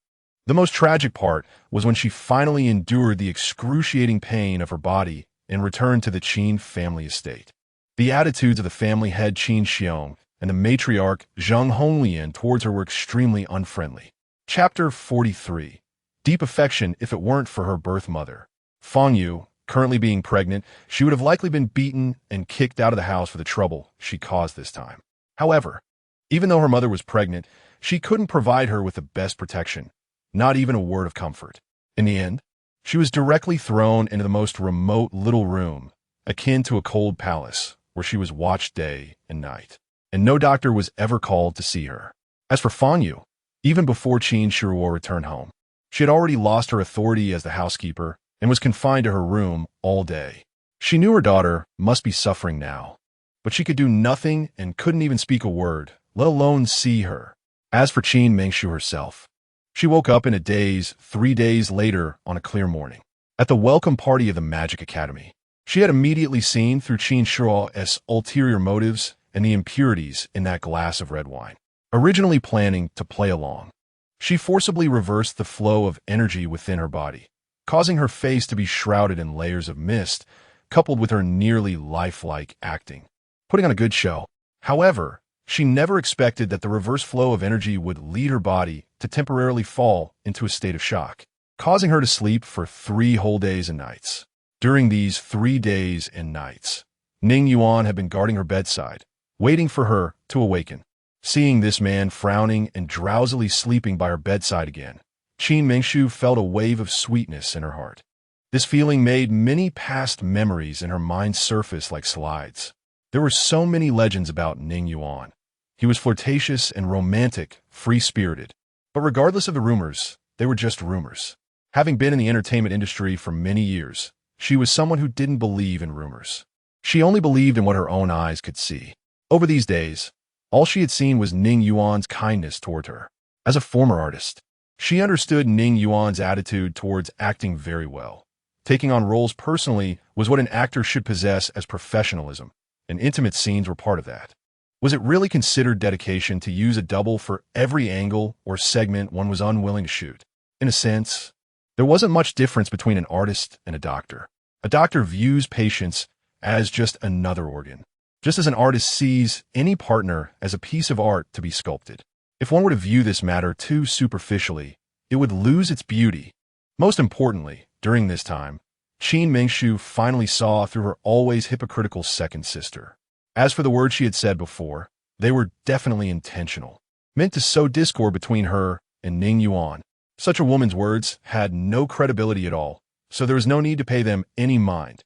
The most tragic part was when she finally endured the excruciating pain of her body and returned to the Qin family estate. The attitudes of the family head Qin Xiong and the matriarch Zheng Honglian towards her were extremely unfriendly. Chapter 43. Deep affection if it weren't for her birth mother. Fang Yu, currently being pregnant, she would have likely been beaten and kicked out of the house for the trouble she caused this time. However, even though her mother was pregnant, she couldn't provide her with the best protection, not even a word of comfort. In the end, she was directly thrown into the most remote little room, akin to a cold palace, where she was watched day and night, and no doctor was ever called to see her. As for Fang Yu, even before Qin Shiruo returned home, she had already lost her authority as the housekeeper and was confined to her room all day. She knew her daughter must be suffering now, but she could do nothing and couldn't even speak a word, let alone see her. As for Qin Mengshu herself, she woke up in a daze 3 days later on a clear morning. At the welcome party of the Magic Academy, she had immediately seen through Qin Shiruo's ulterior motives and the impurities in that glass of red wine. Originally planning to play along, she forcibly reversed the flow of energy within her body, causing her face to be shrouded in layers of mist, coupled with her nearly lifelike acting, putting on a good show. However, she never expected that the reverse flow of energy would lead her body to temporarily fall into a state of shock, causing her to sleep for 3 whole days and nights. During these 3 days and nights, Ning Yuan had been guarding her bedside, waiting for her to awaken. Seeing this man frowning and drowsily sleeping by her bedside again, Qin Mengshu felt a wave of sweetness in her heart. This feeling made many past memories in her mind surface like slides. There were so many legends about Ning Yuan. He was flirtatious and romantic, free-spirited. But regardless of the rumors, they were just rumors. Having been in the entertainment industry for many years, she was someone who didn't believe in rumors. She only believed in what her own eyes could see. Over these days, all she had seen was Ning Yuan's kindness toward her. As a former artist, she understood Ning Yuan's attitude towards acting very well. Taking on roles personally was what an actor should possess as professionalism, and intimate scenes were part of that. Was it really considered dedication to use a double for every angle or segment one was unwilling to shoot? In a sense, there wasn't much difference between an artist and a doctor. A doctor views patients as just another organ, just as an artist sees any partner as a piece of art to be sculpted. If one were to view this matter too superficially, it would lose its beauty. Most importantly, during this time, Qin Mengshu finally saw through her always hypocritical second sister. As for the words she had said before, they were definitely intentional, meant to sow discord between her and Ning Yuan. Such a woman's words had no credibility at all, so there was no need to pay them any mind.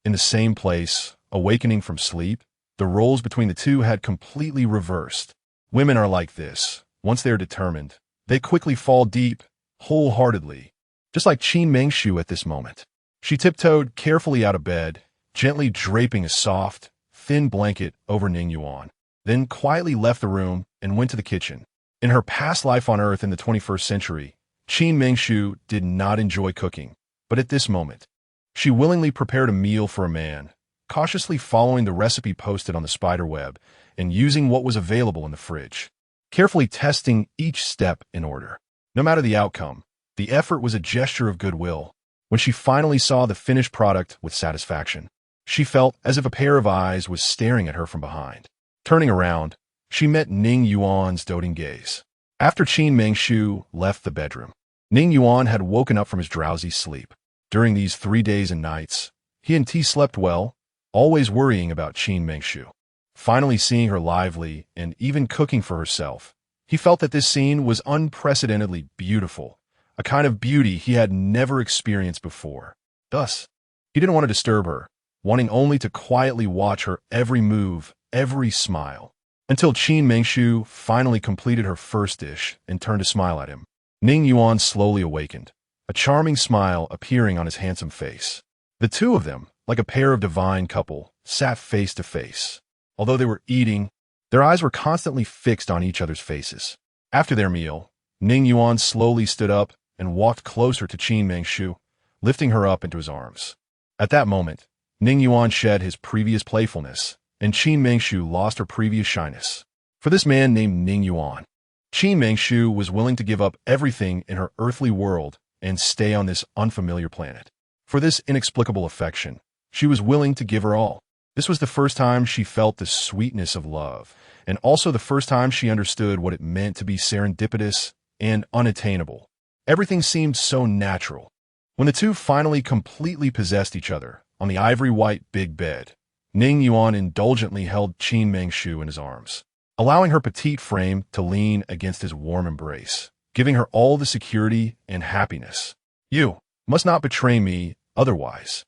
In the same place, awakening from sleep, the roles between the two had completely reversed. Women are like this. Once they are determined, they quickly fall deep, wholeheartedly. Just like Qin Mengshu at this moment. She tiptoed carefully out of bed, gently draping a soft, thin blanket over Ning Yuan, then quietly left the room and went to the kitchen. In her past life on Earth in the 21st century, Qin Mengshu did not enjoy cooking, but at this moment, she willingly prepared a meal for a man, cautiously following the recipe posted on the spider web and using what was available in the fridge, carefully testing each step in order. No matter the outcome, the effort was a gesture of goodwill. When she finally saw the finished product with satisfaction, she felt as if a pair of eyes was staring at her from behind. Turning around, she met Ning Yuan's doting gaze. After Qin Mengshu left the bedroom, Ning Yuan had woken up from his drowsy sleep. During these 3 days and nights, he and T slept well, always worrying about Qin Mengshu. Finally seeing her lively and even cooking for herself, he felt that this scene was unprecedentedly beautiful, a kind of beauty he had never experienced before. Thus, he didn't want to disturb her, wanting only to quietly watch her every move, every smile. Until Qin Mengshu finally completed her first dish and turned to smile at him. Ning Yuan slowly awakened, a charming smile appearing on his handsome face. The two of them, like a pair of divine couple, sat face to face. Although they were eating, their eyes were constantly fixed on each other's faces. After their meal, Ning Yuan slowly stood up and walked closer to Qin Mengshu, lifting her up into his arms. At that moment, Ning Yuan shed his previous playfulness, and Qin Mengshu lost her previous shyness. For this man named Ning Yuan, Qin Mengshu was willing to give up everything in her earthly world and stay on this unfamiliar planet. For this inexplicable affection, she was willing to give her all. This was the first time she felt the sweetness of love, and also the first time she understood what it meant to be serendipitous and unattainable. Everything seemed so natural. When the two finally completely possessed each other on the ivory-white big bed, Ning Yuan indulgently held Qin Mengshu in his arms, allowing her petite frame to lean against his warm embrace, giving her all the security and happiness. You must not betray me, otherwise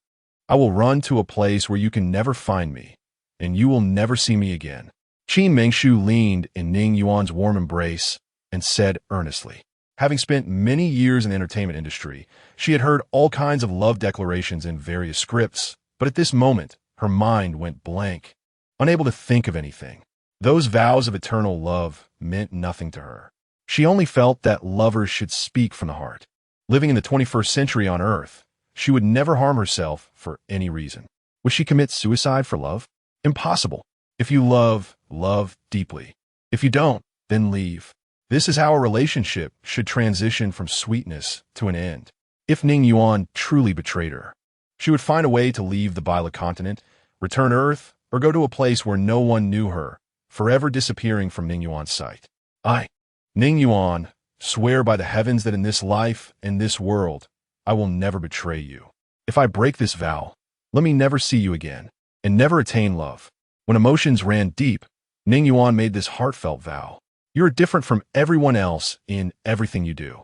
I will run to a place where you can never find me, and you will never see me again. Qin Mengshu leaned in Ning Yuan's warm embrace and said earnestly. Having spent many years in the entertainment industry, she had heard all kinds of love declarations in various scripts, but at this moment, her mind went blank, unable to think of anything. Those vows of eternal love meant nothing to her. She only felt that lovers should speak from the heart. Living in the 21st century on Earth, she would never harm herself for any reason. Would she commit suicide for love? Impossible. If you love, love deeply. If you don't, then leave. This is how a relationship should transition from sweetness to an end. If Ning Yuan truly betrayed her, she would find a way to leave the Bila continent, return Earth, or go to a place where no one knew her, forever disappearing from Ning Yuan's sight. I, Ning Yuan, swear by the heavens that in this life and this world, I will never betray you. If I break this vow, let me never see you again, and never attain love. When emotions ran deep, Ning Yuan made this heartfelt vow. You are different from everyone else in everything you do.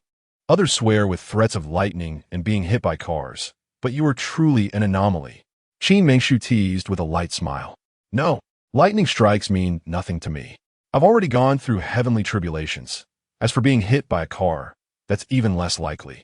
Others swear with threats of lightning and being hit by cars, but you are truly an anomaly. Qin Mengshu teased with a light smile. No, lightning strikes mean nothing to me. I've already gone through heavenly tribulations. As for being hit by a car, that's even less likely.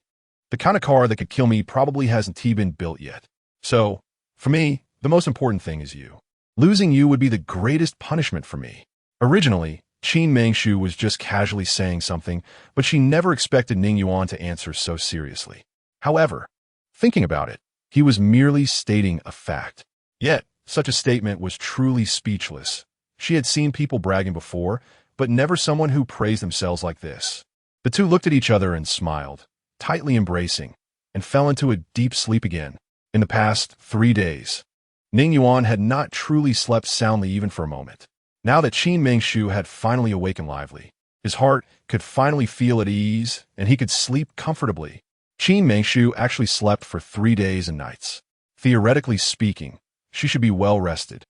The kind of car that could kill me probably hasn't been built yet. So, for me, the most important thing is you. Losing you would be the greatest punishment for me. Originally, Qin Mengshu was just casually saying something, but she never expected Ning Yuan to answer so seriously. However, thinking about it, he was merely stating a fact. Yet, such a statement was truly speechless. She had seen people bragging before, but never someone who praised themselves like this. The two looked at each other and smiled, tightly embracing, and fell into a deep sleep again. In the past 3 days, Ning Yuan had not truly slept soundly even for a moment. Now that Qin Mengshu had finally awakened lively, his heart could finally feel at ease, and he could sleep comfortably. Qin Mengshu actually slept for 3 days and nights. Theoretically speaking, she should be well rested,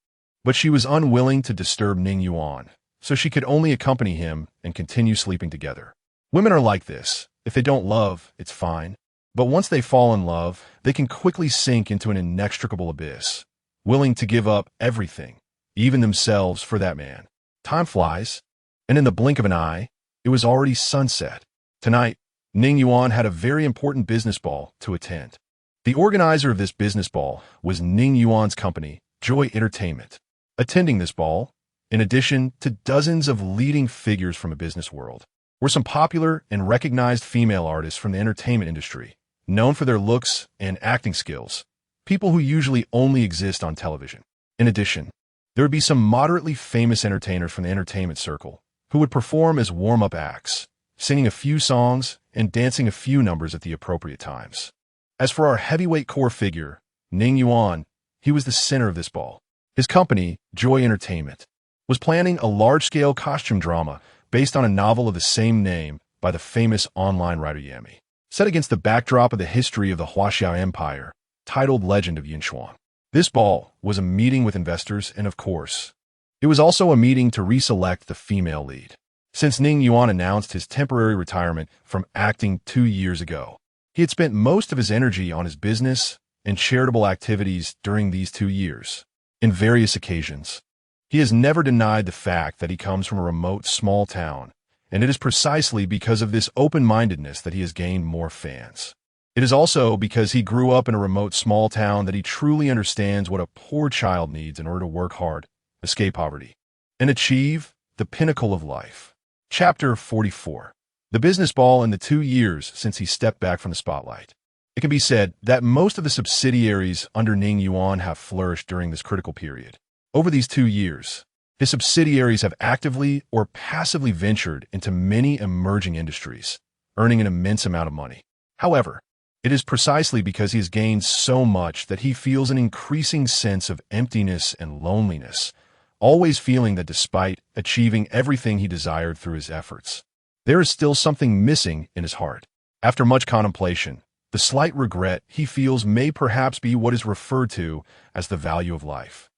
but she was unwilling to disturb Ning Yuan, so she could only accompany him and continue sleeping together. Women are like this. If they don't love, it's fine. But once they fall in love, they can quickly sink into an inextricable abyss, willing to give up everything, even themselves, for that man. Time flies, and in the blink of an eye, it was already sunset. Tonight, Ning Yuan had a very important business ball to attend. The organizer of this business ball was Ning Yuan's company, Joy Entertainment. Attending this ball, in addition to dozens of leading figures from a business world, were some popular and recognized female artists from the entertainment industry, known for their looks and acting skills, people who usually only exist on television. In addition, there would be some moderately famous entertainers from the entertainment circle who would perform as warm-up acts, singing a few songs and dancing a few numbers at the appropriate times. As for our heavyweight core figure, Ning Yuan, he was the center of this ball. His company, Joy Entertainment, was planning a large-scale costume drama based on a novel of the same name by the famous online writer Yami, set against the backdrop of the history of the Huaxiao Empire, titled Legend of Yinchuan. This ball was a meeting with investors, and of course, it was also a meeting to reselect the female lead. Since Ning Yuan announced his temporary retirement from acting 2 years ago, he had spent most of his energy on his business and charitable activities during these 2 years. In various occasions, he has never denied the fact that he comes from a remote small town, and it is precisely because of this open-mindedness that he has gained more fans. It is also because he grew up in a remote small town that he truly understands what a poor child needs in order to work hard, escape poverty, and achieve the pinnacle of life. Chapter 44. The business ball in the 2 years since he stepped back from the spotlight. It can be said that most of the subsidiaries under Ning Yuan have flourished during this critical period. Over these 2 years, His subsidiaries have actively or passively ventured into many emerging industries, earning an immense amount of money. However, it is precisely because he has gained so much that he feels an increasing sense of emptiness and loneliness, always feeling that despite achieving everything he desired through his efforts, there is still something missing in his heart. After much contemplation, the slight regret he feels may perhaps be what is referred to as the value of life.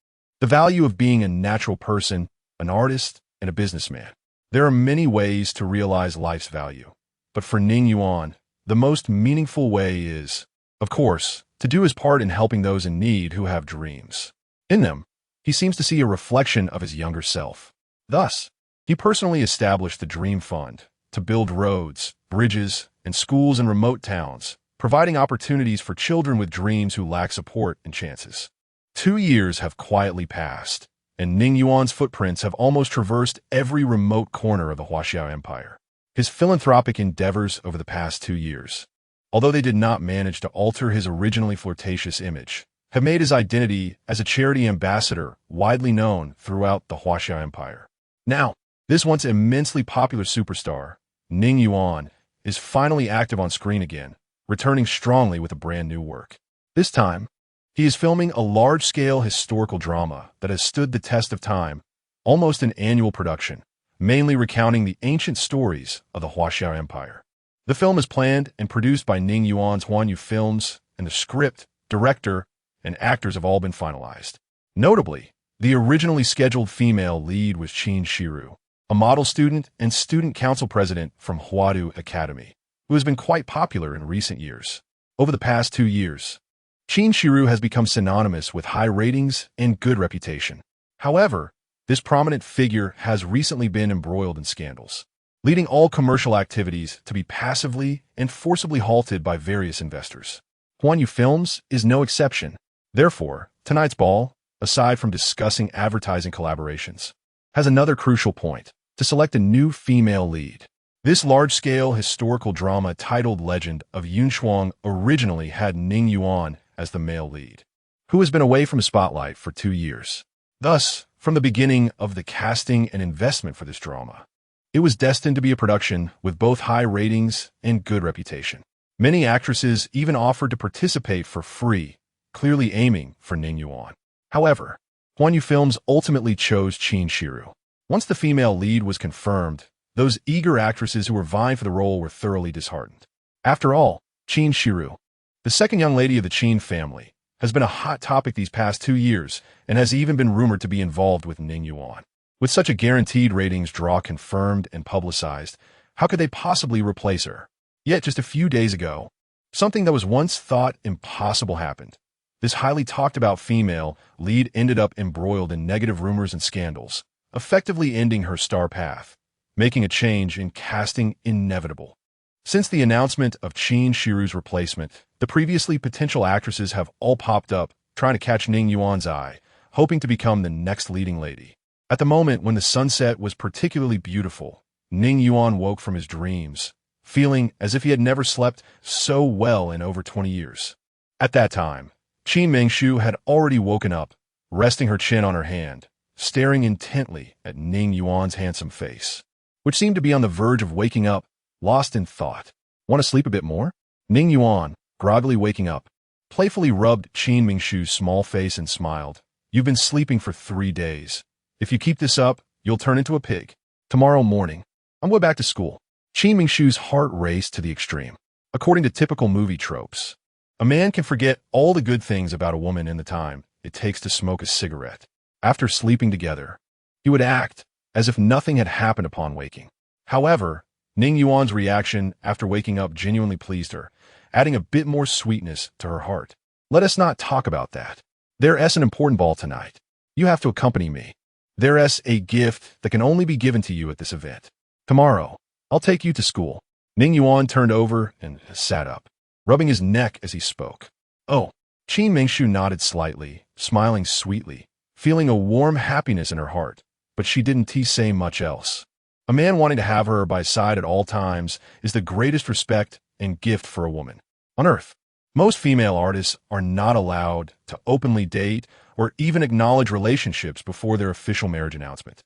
The value of being a natural person, an artist, and a businessman. There are many ways to realize life's value, but for Ning Yuan, the most meaningful way is, of course, to do his part in helping those in need who have dreams. In them, he seems to see a reflection of his younger self. Thus, he personally established the Dream Fund to build roads, bridges, and schools in remote towns, providing opportunities for children with dreams who lack support and chances. 2 years have quietly passed, and Ning Yuan's footprints have almost traversed every remote corner of the Huaxiao Empire. His philanthropic endeavors over the past 2 years, although they did not manage to alter his originally flirtatious image, have made his identity as a charity ambassador widely known throughout the Huaxiao Empire. Now, this once immensely popular superstar, Ning Yuan, is finally active on screen again, returning strongly with a brand new work. This time, he is filming a large-scale historical drama that has stood the test of time, almost an annual production, mainly recounting the ancient stories of the Huaxiao Empire. The film is planned and produced by Ning Yuan's Huanyu Films, and the script, director, and actors have all been finalized. Notably, the originally scheduled female lead was Qin Shiru, a model student and student council president from Huadu Academy, who has been quite popular in recent years. Over the past 2 years, Qin Shiru has become synonymous with high ratings and good reputation. However, this prominent figure has recently been embroiled in scandals, leading all commercial activities to be passively and forcibly halted by various investors. Huanyu Films is no exception. Therefore, tonight's ball, aside from discussing advertising collaborations, has another crucial point: to select a new female lead. This large-scale historical drama titled Legend of Yunshuang originally had Ning Yuan as the male lead, who has been away from the spotlight for 2 years. Thus, from the beginning of the casting and investment for this drama, it was destined to be a production with both high ratings and good reputation. Many actresses even offered to participate for free, clearly aiming for Ning Yuan. However, Huanyu Films ultimately chose Qin Shiru. Once the female lead was confirmed, those eager actresses who were vying for the role were thoroughly disheartened. After all, Qin Shiru, the second young lady of the Qin family, has been a hot topic these past 2 years and has even been rumored to be involved with Ning Yuan. With such a guaranteed ratings draw confirmed and publicized, how could they possibly replace her? Yet just a few days ago, something that was once thought impossible happened. This highly talked about female lead ended up embroiled in negative rumors and scandals, effectively ending her star path, making a change in casting inevitable. Since the announcement of Qin Shiru's replacement, the previously potential actresses have all popped up, trying to catch Ning Yuan's eye, hoping to become the next leading lady. At the moment when the sunset was particularly beautiful, Ning Yuan woke from his dreams, feeling as if he had never slept so well in over 20 years. At that time, Qin Mengshu had already woken up, resting her chin on her hand, staring intently at Ning Yuan's handsome face, which seemed to be on the verge of waking up, lost in thought. Want to sleep a bit more? Ning Yuan, groggily waking up, playfully rubbed Qin Mengshu's small face and smiled. You've been sleeping for 3 days. If you keep this up, you'll turn into a pig. Tomorrow morning, I'm going back to school. Qin Mengshu's heart raced to the extreme. According to typical movie tropes, a man can forget all the good things about a woman in the time it takes to smoke a cigarette. After sleeping together, he would act as if nothing had happened upon waking. However, Ning Yuan's reaction after waking up genuinely pleased her, adding a bit more sweetness to her heart. Let us not talk about that. There's an important ball tonight. You have to accompany me. There's a gift that can only be given to you at this event. Tomorrow, I'll take you to school. Ning Yuan turned over and sat up, rubbing his neck as he spoke. Oh, Qin Mengshu nodded slightly, smiling sweetly, feeling a warm happiness in her heart, but she didn't say much else. A man wanting to have her by his side at all times is the greatest respect and gift for a woman on earth. Most female artists are not allowed to openly date or even acknowledge relationships before their official marriage announcement,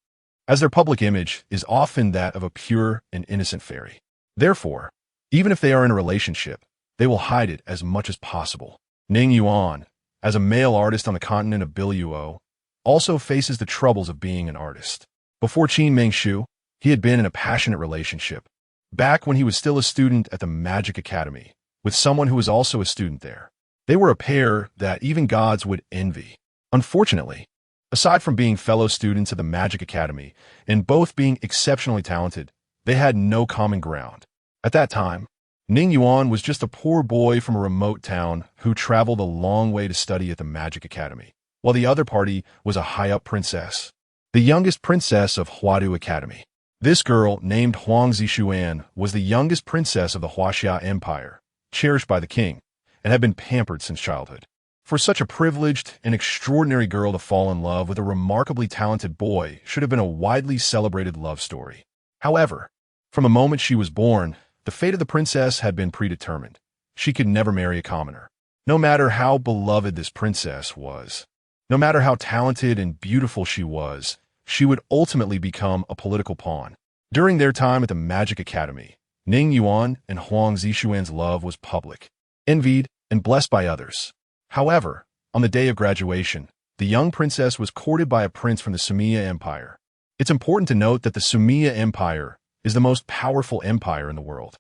as their public image is often that of a pure and innocent fairy. Therefore, even if they are in a relationship, they will hide it as much as possible. Ning Yuan, as a male artist on the continent of Biluo, also faces the troubles of being an artist. Before Qin Mengshu, he had been in a passionate relationship, back when he was still a student at the Magic Academy, with someone who was also a student there. They were a pair that even gods would envy. Unfortunately, aside from being fellow students at the Magic Academy and both being exceptionally talented, they had no common ground. At that time, Ning Yuan was just a poor boy from a remote town who traveled a long way to study at the Magic Academy, while the other party was a high-up princess, the youngest princess of Huadu Academy. This girl, named Huang Zixuan, was the youngest princess of the Huaxia Empire, cherished by the king, and had been pampered since childhood. For such a privileged and extraordinary girl to fall in love with a remarkably talented boy should have been a widely celebrated love story. However, from the moment she was born, the fate of the princess had been predetermined. She could never marry a commoner. No matter how beloved this princess was, no matter how talented and beautiful she was, she would ultimately become a political pawn. During their time at the Magic Academy, Ning Yuan and Huang Zixuan's love was public, envied, and blessed by others. However, on the day of graduation, the young princess was courted by a prince from the Sumia Empire. It's important to note that the Sumia Empire is the most powerful empire in the world,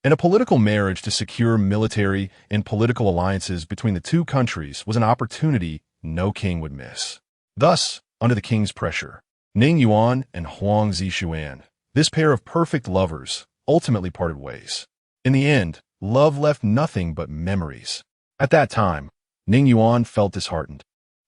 and a political marriage to secure military and political alliances between the two countries was an opportunity no king would miss. Thus, under the king's pressure, Ning Yuan and Huang Zixuan, this pair of perfect lovers, ultimately parted ways. In the end, love left nothing but memories. At that time, Ning Yuan felt disheartened.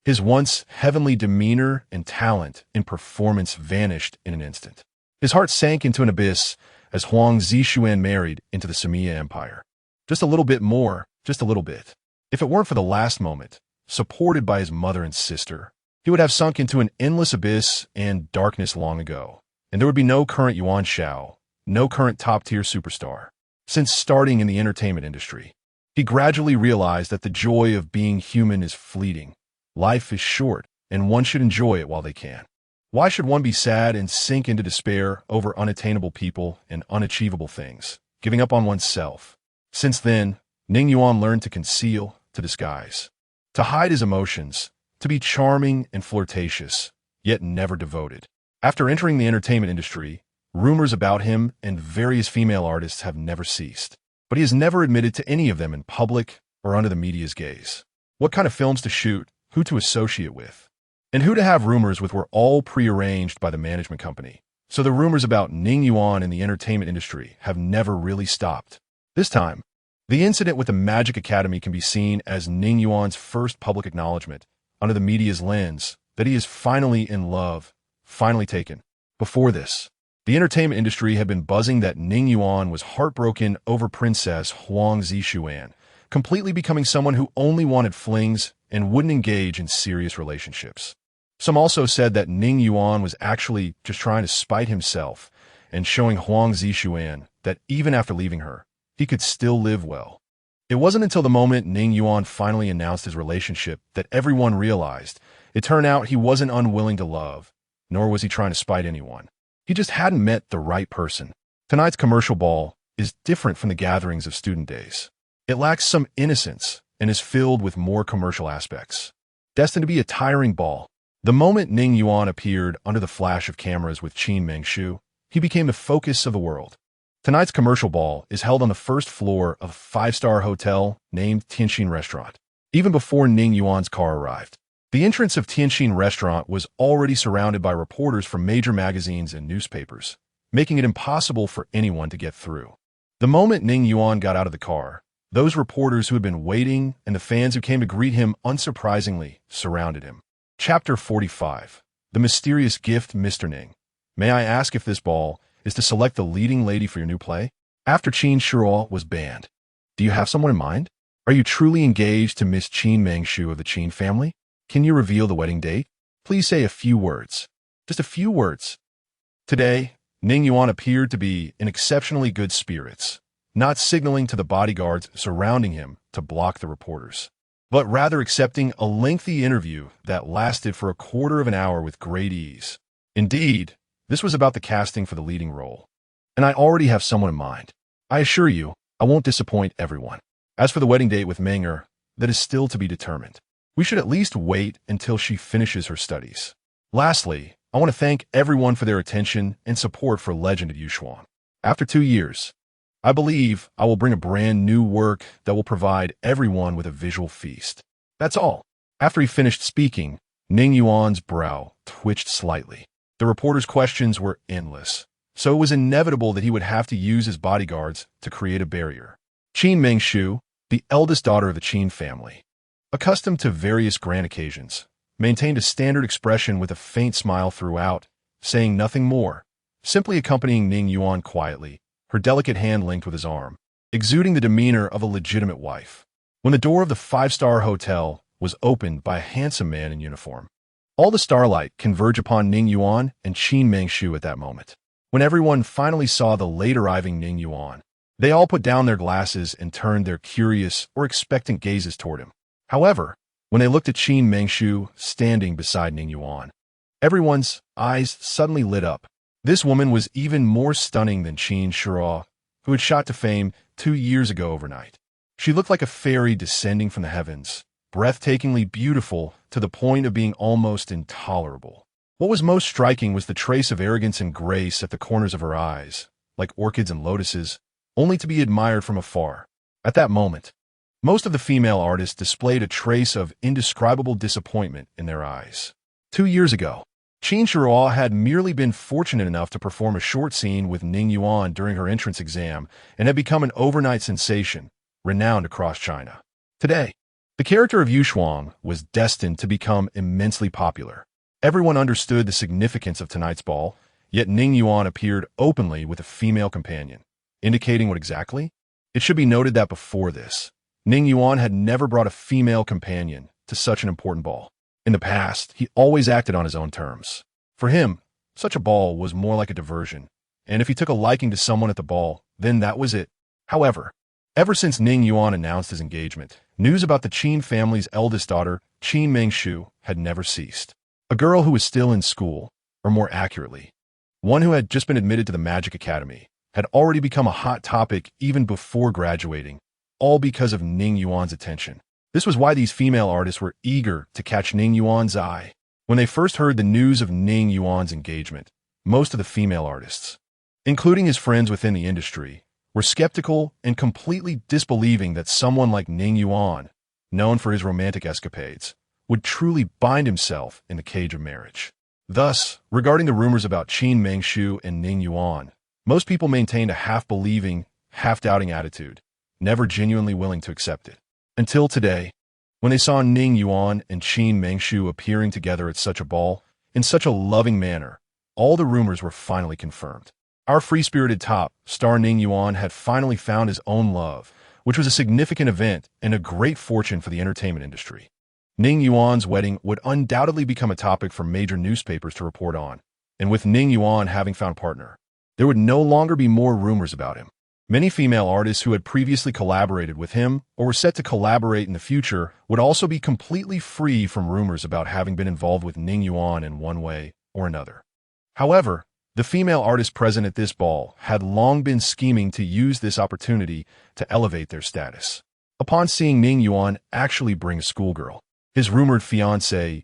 His once heavenly demeanor and talent in performance vanished in an instant. His heart sank into an abyss as Huang Zixuan married into the Sumia Empire. Just a little bit more, just a little bit. If it weren't for the last moment, supported by his mother and sister, he would have sunk into an endless abyss and darkness long ago, and there would be no current Yuan Shao, no current top-tier superstar. Since starting in the entertainment industry, he gradually realized that the joy of being human is fleeting. Life is short, and one should enjoy it while they can. Why should one be sad and sink into despair over unattainable people and unachievable things, giving up on oneself? Since then, Ning Yuan learned to conceal, to disguise, to hide his emotions, to be charming and flirtatious, yet never devoted. After entering the entertainment industry, rumors about him and various female artists have never ceased, but he has never admitted to any of them in public or under the media's gaze. What kind of films to shoot, who to associate with, and who to have rumors with were all prearranged by the management company. So the rumors about Ning Yuan in the entertainment industry have never really stopped. This time, the incident with the Magic Academy can be seen as Ning Yuan's first public acknowledgement under the media's lens that he is finally in love, finally taken. Before this, the entertainment industry had been buzzing that Ning Yuan was heartbroken over Princess Huang Zixuan, completely becoming someone who only wanted flings and wouldn't engage in serious relationships. Some also said that Ning Yuan was actually just trying to spite himself and showing Huang Zixuan that even after leaving her, he could still live well. It wasn't until the moment Ning Yuan finally announced his relationship that everyone realized it turned out he wasn't unwilling to love, nor was he trying to spite anyone. He just hadn't met the right person. Tonight's commercial ball is different from the gatherings of student days. It lacks some innocence and is filled with more commercial aspects. Destined to be a tiring ball, the moment Ning Yuan appeared under the flash of cameras with Qin Mengshu, he became the focus of the world. Tonight's commercial ball is held on the first floor of a five-star hotel named Tianxin Restaurant. Even before Ning Yuan's car arrived, the entrance of Tianxin Restaurant was already surrounded by reporters from major magazines and newspapers, making it impossible for anyone to get through. The moment Ning Yuan got out of the car, those reporters who had been waiting and the fans who came to greet him unsurprisingly surrounded him. Chapter 45. The Mysterious Gift, Mr. Ning. May I ask if this ball is to select the leading lady for your new play? After Qin Shuo was banned, do you have someone in mind? Are you truly engaged to Miss Qin Mengshu of the Qin family? Can you reveal the wedding date? Please say a few words. Just a few words. Today, Ning Yuan appeared to be in exceptionally good spirits, not signaling to the bodyguards surrounding him to block the reporters, but rather accepting a lengthy interview that lasted for a quarter of an hour with great ease. Indeed, this was about the casting for the leading role, and I already have someone in mind. I assure you, I won't disappoint everyone. As for the wedding date with Ming'er, that is still to be determined. We should at least wait until she finishes her studies. Lastly, I want to thank everyone for their attention and support for Legend of Yuxuan. After 2 years, I believe I will bring a brand new work that will provide everyone with a visual feast. That's all. After he finished speaking, Ning Yuan's brow twitched slightly. The reporter's questions were endless, so it was inevitable that he would have to use his bodyguards to create a barrier. Qin Mengshu, the eldest daughter of the Qin family, accustomed to various grand occasions, maintained a standard expression with a faint smile throughout, saying nothing more, simply accompanying Ning Yuan quietly, her delicate hand linked with his arm, exuding the demeanor of a legitimate wife. When the door of the five-star hotel was opened by a handsome man in uniform, all the starlight converged upon Ning Yuan and Qin Mengshu at that moment. When everyone finally saw the late-arriving Ning Yuan, they all put down their glasses and turned their curious or expectant gazes toward him. However, when they looked at Qin Mengshu standing beside Ning Yuan, everyone's eyes suddenly lit up. This woman was even more stunning than Qin Shira, who had shot to fame 2 years ago overnight. She looked like a fairy descending from the heavens, breathtakingly beautiful to the point of being almost intolerable. What was most striking was the trace of arrogance and grace at the corners of her eyes, like orchids and lotuses, only to be admired from afar. At that moment, most of the female artists displayed a trace of indescribable disappointment in their eyes. 2 years ago, Qin Shira had merely been fortunate enough to perform a short scene with Ning Yuan during her entrance exam and had become an overnight sensation, renowned across China. Today, the character of Yuxuan was destined to become immensely popular. Everyone understood the significance of tonight's ball, yet Ning Yuan appeared openly with a female companion, indicating what exactly? It should be noted that before this, Ning Yuan had never brought a female companion to such an important ball. In the past, he always acted on his own terms. For him, such a ball was more like a diversion, and if he took a liking to someone at the ball, then that was it. However, ever since Ning Yuan announced his engagement, news about the Qin family's eldest daughter, Qin Mengshu, had never ceased. A girl who was still in school, or more accurately, one who had just been admitted to the Magic Academy, had already become a hot topic even before graduating, all because of Ning Yuan's attention. This was why these female artists were eager to catch Ning Yuan's eye. When they first heard the news of Ning Yuan's engagement, most of the female artists, including his friends within the industry, were skeptical and completely disbelieving that someone like Ning Yuan, known for his romantic escapades, would truly bind himself in the cage of marriage. Thus, regarding the rumors about Qin Mengshu and Ning Yuan, most people maintained a half-believing, half-doubting attitude, never genuinely willing to accept it. Until today, when they saw Ning Yuan and Qin Mengshu appearing together at such a ball, in such a loving manner, all the rumors were finally confirmed. Our free-spirited top star Ning Yuan had finally found his own love, which was a significant event and a great fortune for the entertainment industry. Ning Yuan's wedding would undoubtedly become a topic for major newspapers to report on, and with Ning Yuan having found a partner, there would no longer be more rumors about him. Many female artists who had previously collaborated with him or were set to collaborate in the future would also be completely free from rumors about having been involved with Ning Yuan in one way or another. However, the female artists present at this ball had long been scheming to use this opportunity to elevate their status. Upon seeing Ning Yuan actually bring a schoolgirl, his rumored fiancée,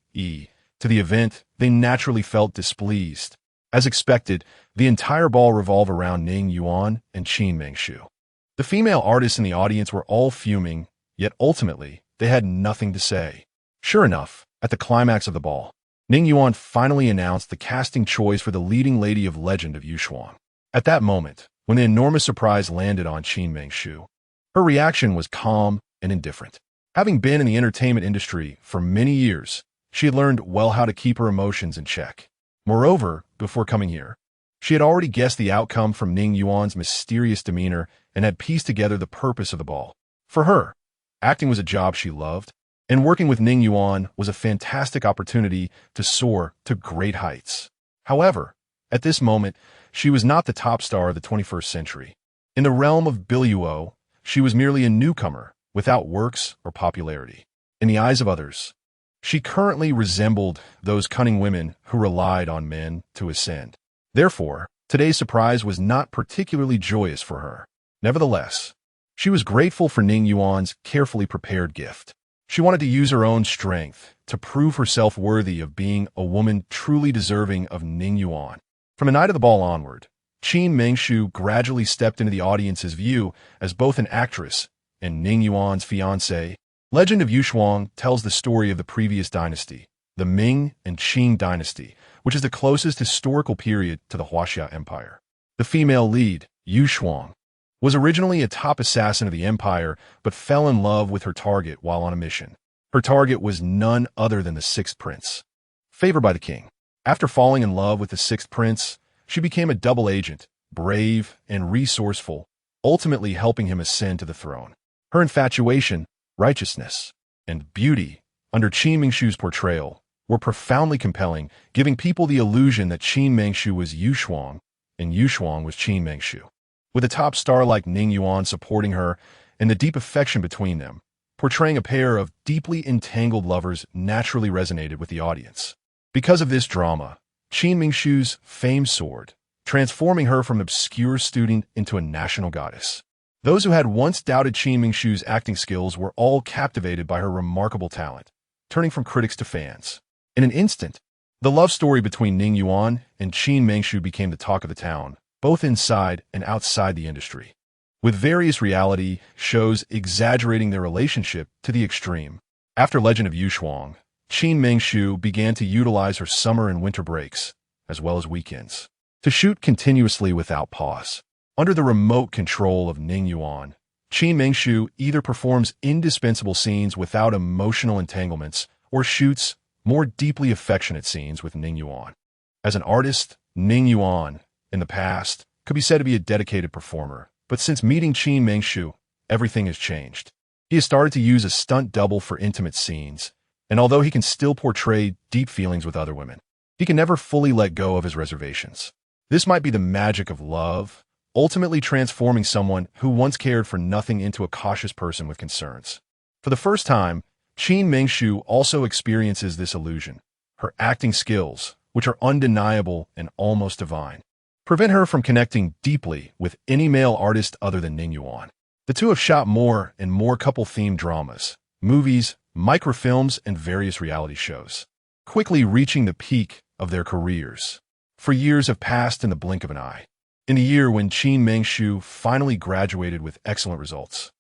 to the event, they naturally felt displeased. As expected, the entire ball revolved around Ning Yuan and Qin Mengshu. The female artists in the audience were all fuming, yet ultimately, they had nothing to say. Sure enough, at the climax of the ball, Ning Yuan finally announced the casting choice for the leading lady of Legend of Yuxuan. At that moment, when the enormous surprise landed on Qin Mengshu, her reaction was calm and indifferent. Having been in the entertainment industry for many years, she had learned well how to keep her emotions in check. Moreover, before coming here, she had already guessed the outcome from Ning Yuan's mysterious demeanor and had pieced together the purpose of the ball. For her, acting was a job she loved, and working with Ning Yuan was a fantastic opportunity to soar to great heights. However, at this moment, she was not the top star of the 21st century. In the realm of Biluo, she was merely a newcomer, without works or popularity. In the eyes of others, she currently resembled those cunning women who relied on men to ascend. Therefore, today's surprise was not particularly joyous for her. Nevertheless, she was grateful for Ning Yuan's carefully prepared gift. She wanted to use her own strength to prove herself worthy of being a woman truly deserving of Ning Yuan. From the night of the ball onward, Qin Mengshu gradually stepped into the audience's view as both an actress and Ning Yuan's fiancée. Legend of Yushuang tells the story of the previous dynasty, the Ming and Qing dynasty, which is the closest historical period to the Huaxia Empire. The female lead, Yushuang, was originally a top assassin of the empire, but fell in love with her target while on a mission. Her target was none other than the sixth prince, favored by the king. After falling in love with the sixth prince, she became a double agent, brave and resourceful, ultimately helping him ascend to the throne. Her infatuation, righteousness, and beauty, under Qin Mengshu's portrayal, were profoundly compelling, giving people the illusion that Qin Mengshu was Yushuang and Yushuang was Qin Mengshu. With a top star like Ning Yuan supporting her and the deep affection between them, portraying a pair of deeply entangled lovers naturally resonated with the audience. Because of this drama, Qin Mengshu's fame soared, transforming her from an obscure student into a national goddess. Those who had once doubted Qin Mengshu's acting skills were all captivated by her remarkable talent, turning from critics to fans. In an instant, the love story between Ning Yuan and Qin Mengshu became the talk of the town, both inside and outside the industry, with various reality shows exaggerating their relationship to the extreme. After Legend of Yushuang, Qin Mengshu began to utilize her summer and winter breaks, as well as weekends, to shoot continuously without pause. Under the remote control of Ning Yuan, Qin Mengshu either performs indispensable scenes without emotional entanglements or shoots more deeply affectionate scenes with Ning Yuan. As an artist, Ning Yuan, in the past, could be said to be a dedicated performer, but since meeting Qin Mengshu, everything has changed. He has started to use a stunt double for intimate scenes, and although he can still portray deep feelings with other women, he can never fully let go of his reservations. This might be the magic of love, ultimately transforming someone who once cared for nothing into a cautious person with concerns. For the first time, Qin Mengshu also experiences this illusion. Her acting skills, which are undeniable and almost divine, prevent her from connecting deeply with any male artist other than Ning Yuan. The two have shot more and more couple-themed dramas, movies, microfilms, and various reality shows, quickly reaching the peak of their careers. For years have passed in the blink of an eye. In the year when Qin Mengshu finally graduated with excellent results.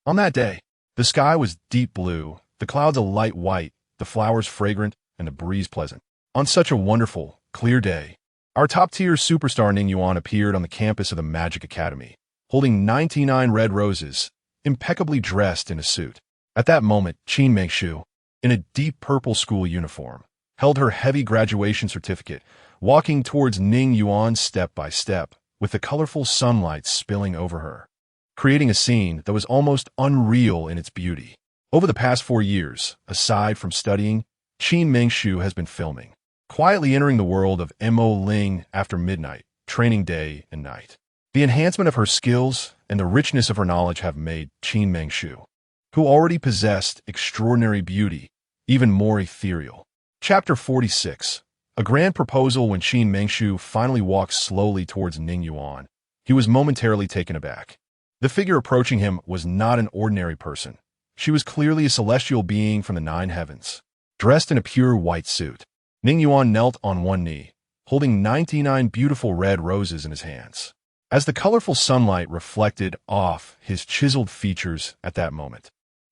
On that day, the sky was deep blue, the clouds a light white, the flowers fragrant, and the breeze pleasant. On such a wonderful, clear day, our top-tier superstar Ning Yuan appeared on the campus of the Magic Academy, holding 99 red roses, impeccably dressed in a suit. At that moment, Qin Mengshu, in a deep purple school uniform, held her heavy graduation certificate, walking towards Ning Yuan step by step, with the colorful sunlight spilling over her, creating a scene that was almost unreal in its beauty. Over the past 4 years, aside from studying, Qin Mengshu has been filming, quietly entering the world of Mo Ling after midnight, training day and night. The enhancement of her skills and the richness of her knowledge have made Qin Mengshu, who already possessed extraordinary beauty, even more ethereal. Chapter 46. A grand proposal. When Qin Mengshu finally walked slowly towards Ning Yuan, he was momentarily taken aback. The figure approaching him was not an ordinary person. She was clearly a celestial being from the 9 heavens, dressed in a pure white suit. Ning Yuan knelt on one knee, holding 99 beautiful red roses in his hands. As the colorful sunlight reflected off his chiseled features at that moment,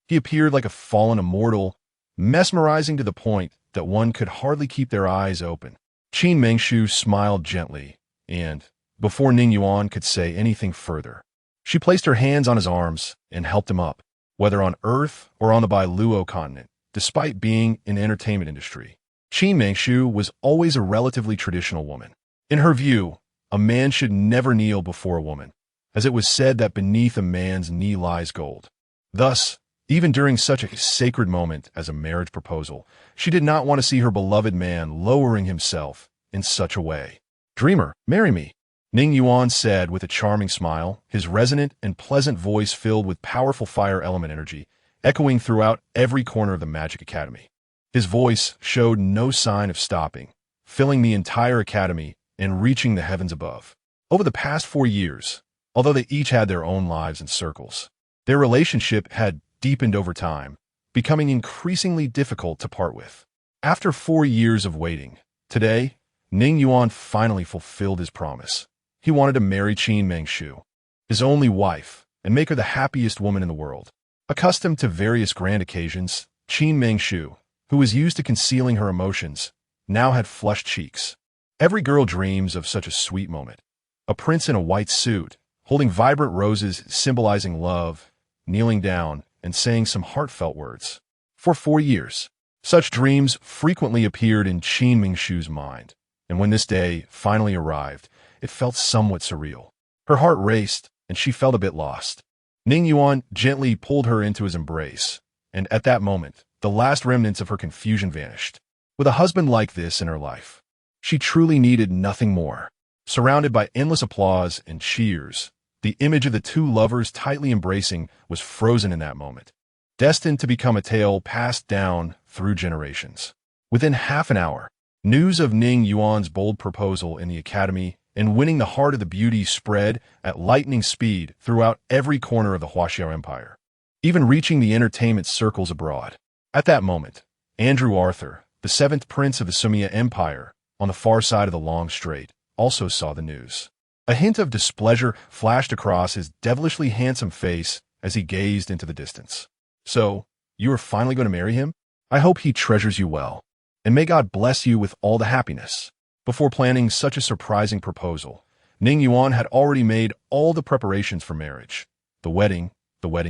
he appeared like a fallen immortal, mesmerizing to the point that one could hardly keep their eyes open. Qin Mengshu smiled gently, and, before Ning Yuan could say anything further, she placed her hands on his arms and helped him up, whether on Earth or on the Bailuo continent. Despite being in the entertainment industry, Qin Mengshu was always a relatively traditional woman. In her view, a man should never kneel before a woman, as it was said that beneath a man's knee lies gold. Thus, even during such a sacred moment as a marriage proposal, she did not want to see her beloved man lowering himself in such a way. "Dreamer, marry me," Ning Yuan said with a charming smile, his resonant and pleasant voice filled with powerful fire element energy. echoing throughout every corner of the Magic Academy. His voice showed no sign of stopping, filling the entire academy and reaching the heavens above. Over the past 4 years, although they each had their own lives and circles, their relationship had deepened over time, becoming increasingly difficult to part with. After 4 years of waiting, today, Ning Yuan finally fulfilled his promise. He wanted to marry Qin Mengshu, his only wife, and make her the happiest woman in the world. Accustomed to various grand occasions, Qin Mengshu, who was used to concealing her emotions, now had flushed cheeks. Every girl dreams of such a sweet moment. A prince in a white suit, holding vibrant roses symbolizing love, kneeling down and saying some heartfelt words. For 4 years, such dreams frequently appeared in Qin Mengshu's mind, and when this day finally arrived, it felt somewhat surreal. Her heart raced, and she felt a bit lost. Ning Yuan gently pulled her into his embrace, and at that moment, the last remnants of her confusion vanished. With a husband like this in her life, she truly needed nothing more. Surrounded by endless applause and cheers, the image of the two lovers tightly embracing was frozen in that moment, destined to become a tale passed down through generations. Within half an hour, news of Ning Yuan's bold proposal in the academy and winning the heart of the beauty spread at lightning speed throughout every corner of the Huaxiao Empire, even reaching the entertainment circles abroad. At that moment, Andrew Arthur, the 7th prince of the Sumia Empire, on the far side of the Long Strait, also saw the news. A hint of displeasure flashed across his devilishly handsome face as he gazed into the distance. So, you are finally going to marry him? I hope he treasures you well, and may God bless you with all the happiness. Before planning such a surprising proposal, Ning Yuan had already made all the preparations for marriage. The wedding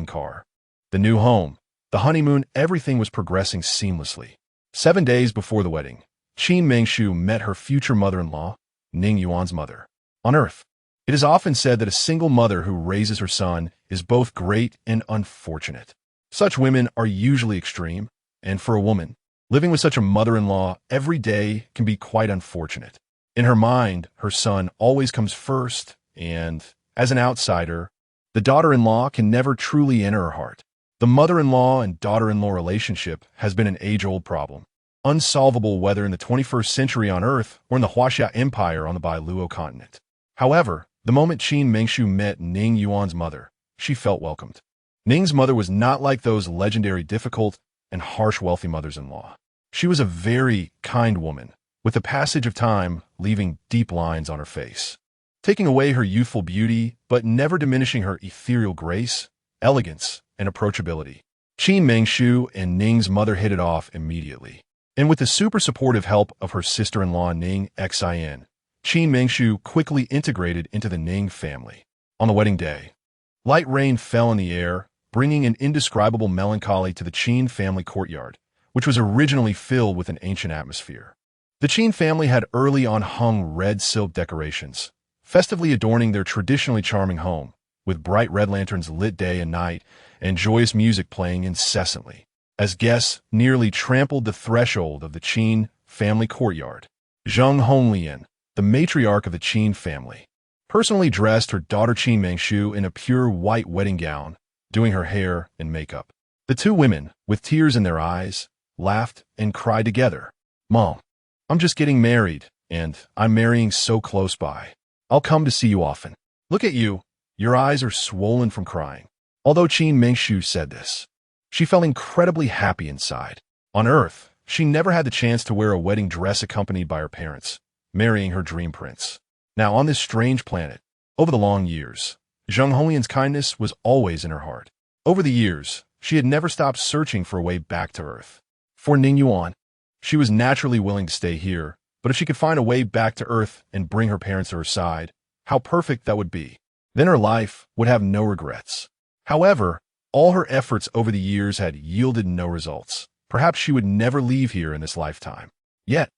car, the new home, the honeymoon, everything was progressing seamlessly. 7 days before the wedding, Qin Mengshu met her future mother-in-law, Ning Yuan's mother. On Earth, it is often said that a single mother who raises her son is both great and unfortunate. Such women are usually extreme, and for a woman, living with such a mother-in-law every day can be quite unfortunate. In her mind, her son always comes first, and, as an outsider, the daughter-in-law can never truly enter her heart. The mother-in-law and daughter-in-law relationship has been an age-old problem, unsolvable whether in the 21st century on Earth or in the Huaxia Empire on the Bailuo continent. However, the moment Qin Mengshu met Ning Yuan's mother, she felt welcomed. Ning's mother was not like those legendary difficult and harsh wealthy mothers-in-law. She was a very kind woman, with the passage of time leaving deep lines on her face, taking away her youthful beauty but never diminishing her ethereal grace, elegance, and approachability. Qin Mengshu and Ning's mother hit it off immediately, and with the super supportive help of her sister-in-law Ning Xin, Qin Mengshu quickly integrated into the Ning family. On the wedding day, light rain fell in the air, bringing an indescribable melancholy to the Qin family courtyard, which was originally filled with an ancient atmosphere. The Qin family had early on hung red silk decorations, festively adorning their traditionally charming home, with bright red lanterns lit day and night and joyous music playing incessantly. As guests nearly trampled the threshold of the Qin family courtyard, Zheng Honglian, the matriarch of the Qin family, personally dressed her daughter Qin Mengshu in a pure white wedding gown, doing her hair and makeup. The two women, with tears in their eyes, laughed and cried together. "Mom, I'm just getting married, and I'm marrying so close by. I'll come to see you often. Look at you, your eyes are swollen from crying." Although Qin Mengshu said this, she felt incredibly happy inside. On Earth, she never had the chance to wear a wedding dress accompanied by her parents, marrying her dream prince. Now on this strange planet, over the long years, Zheng Honglian's kindness was always in her heart. Over the years, she had never stopped searching for a way back to Earth. For Ning Yuan, she was naturally willing to stay here, but if she could find a way back to Earth and bring her parents to her side, how perfect that would be. Then her life would have no regrets. However, all her efforts over the years had yielded no results. Perhaps she would never leave here in this lifetime. Yet,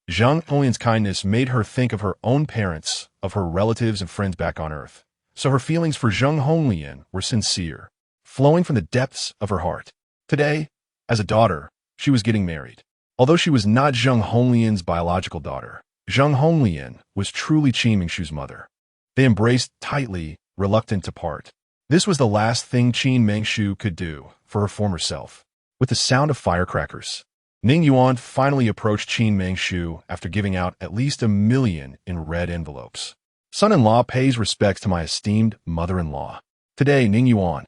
Zheng Honglian's kindness made her think of her own parents, of her relatives and friends back on Earth. So her feelings for Zheng Honglian were sincere, flowing from the depths of her heart. Today, as a daughter, she was getting married. Although she was not Zheng Honglian's biological daughter, Zheng Honglian was truly Qin Mengshu's mother. They embraced tightly, reluctant to part. This was the last thing Qin Mengshu could do for her former self. With the sound of firecrackers, Ning Yuan finally approached Qin Mengshu after giving out at least 1 million in red envelopes. Son-in-law pays respects to my esteemed mother-in-law. Today, Ning Yuan,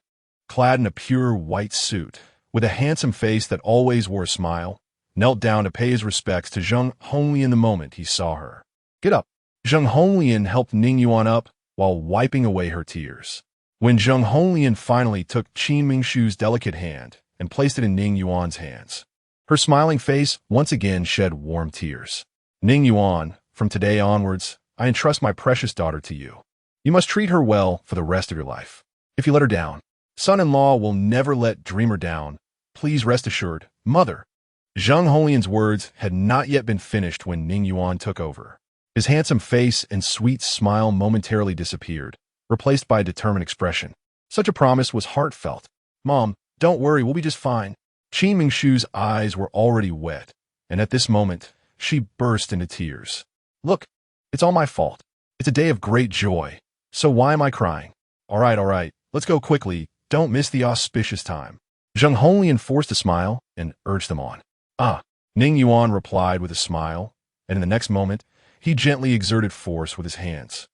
clad in a pure white suit, with a handsome face that always wore a smile, knelt down to pay his respects to Zheng Honglian the moment he saw her. Get up. Zheng Honglian helped Ning Yuan up while wiping away her tears. When Zheng Honglian finally took Qin Mengshu's delicate hand and placed it in Ning Yuan's hands, her smiling face once again shed warm tears. Ning Yuan, from today onwards, I entrust my precious daughter to you. You must treat her well for the rest of your life. If you let her down, son-in-law will never let dreamer down. Please rest assured, mother. Zheng Honglian's words had not yet been finished when Ning Yuan took over. His handsome face and sweet smile momentarily disappeared, replaced by a determined expression. Such a promise was heartfelt. Mom, don't worry, we'll be just fine. Qin Mengshu's eyes were already wet, and at this moment, she burst into tears. Look, it's all my fault. It's a day of great joy, so why am I crying? All right, let's go quickly. Don't miss the auspicious time. Zheng Honglian forced a smile and urged them on. Ning Yuan replied with a smile, and in the next moment, he gently exerted force with his hands,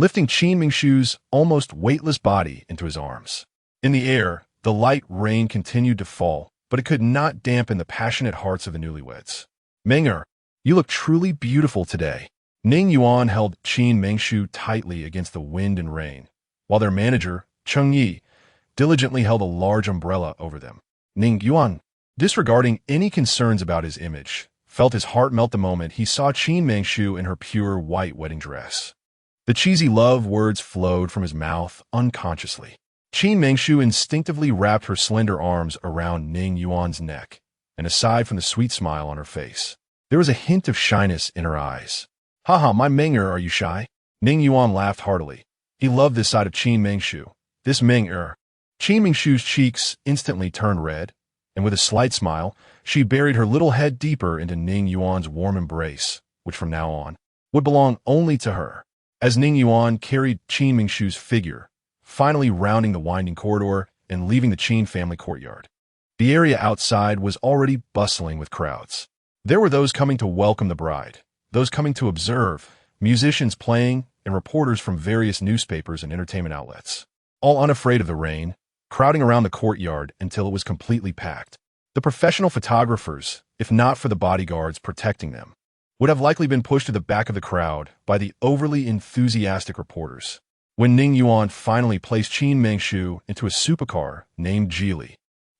lifting Qin Mengshu's almost weightless body into his arms. In the air, the light rain continued to fall, but it could not dampen the passionate hearts of the newlyweds. Meng'er, you look truly beautiful today. Ning Yuan held Qin Mengshu tightly against the wind and rain, while their manager, Cheng Yi, diligently held a large umbrella over them. Ning Yuan, disregarding any concerns about his image, felt his heart melt the moment he saw Qin Mengshu in her pure white wedding dress. The cheesy love words flowed from his mouth unconsciously. Qin Mengshu instinctively wrapped her slender arms around Ning Yuan's neck, and aside from the sweet smile on her face, there was a hint of shyness in her eyes. Haha, my Meng'er, are you shy? Ning Yuan laughed heartily. He loved this side of Qin Mengshu. This Meng'er. Qin Mengshu's cheeks instantly turned red, and with a slight smile, she buried her little head deeper into Ning Yuan's warm embrace, which from now on would belong only to her. As Ning Yuan carried Qin Mengshu's figure, finally rounding the winding corridor and leaving the Qin family courtyard, the area outside was already bustling with crowds. There were those coming to welcome the bride, those coming to observe, musicians playing, and reporters from various newspapers and entertainment outlets, all unafraid of the rain, crowding around the courtyard until it was completely packed. The professional photographers, if not for the bodyguards protecting them, would have likely been pushed to the back of the crowd by the overly enthusiastic reporters. When Ning Yuan finally placed Qin Mengshu into a supercar named Geely,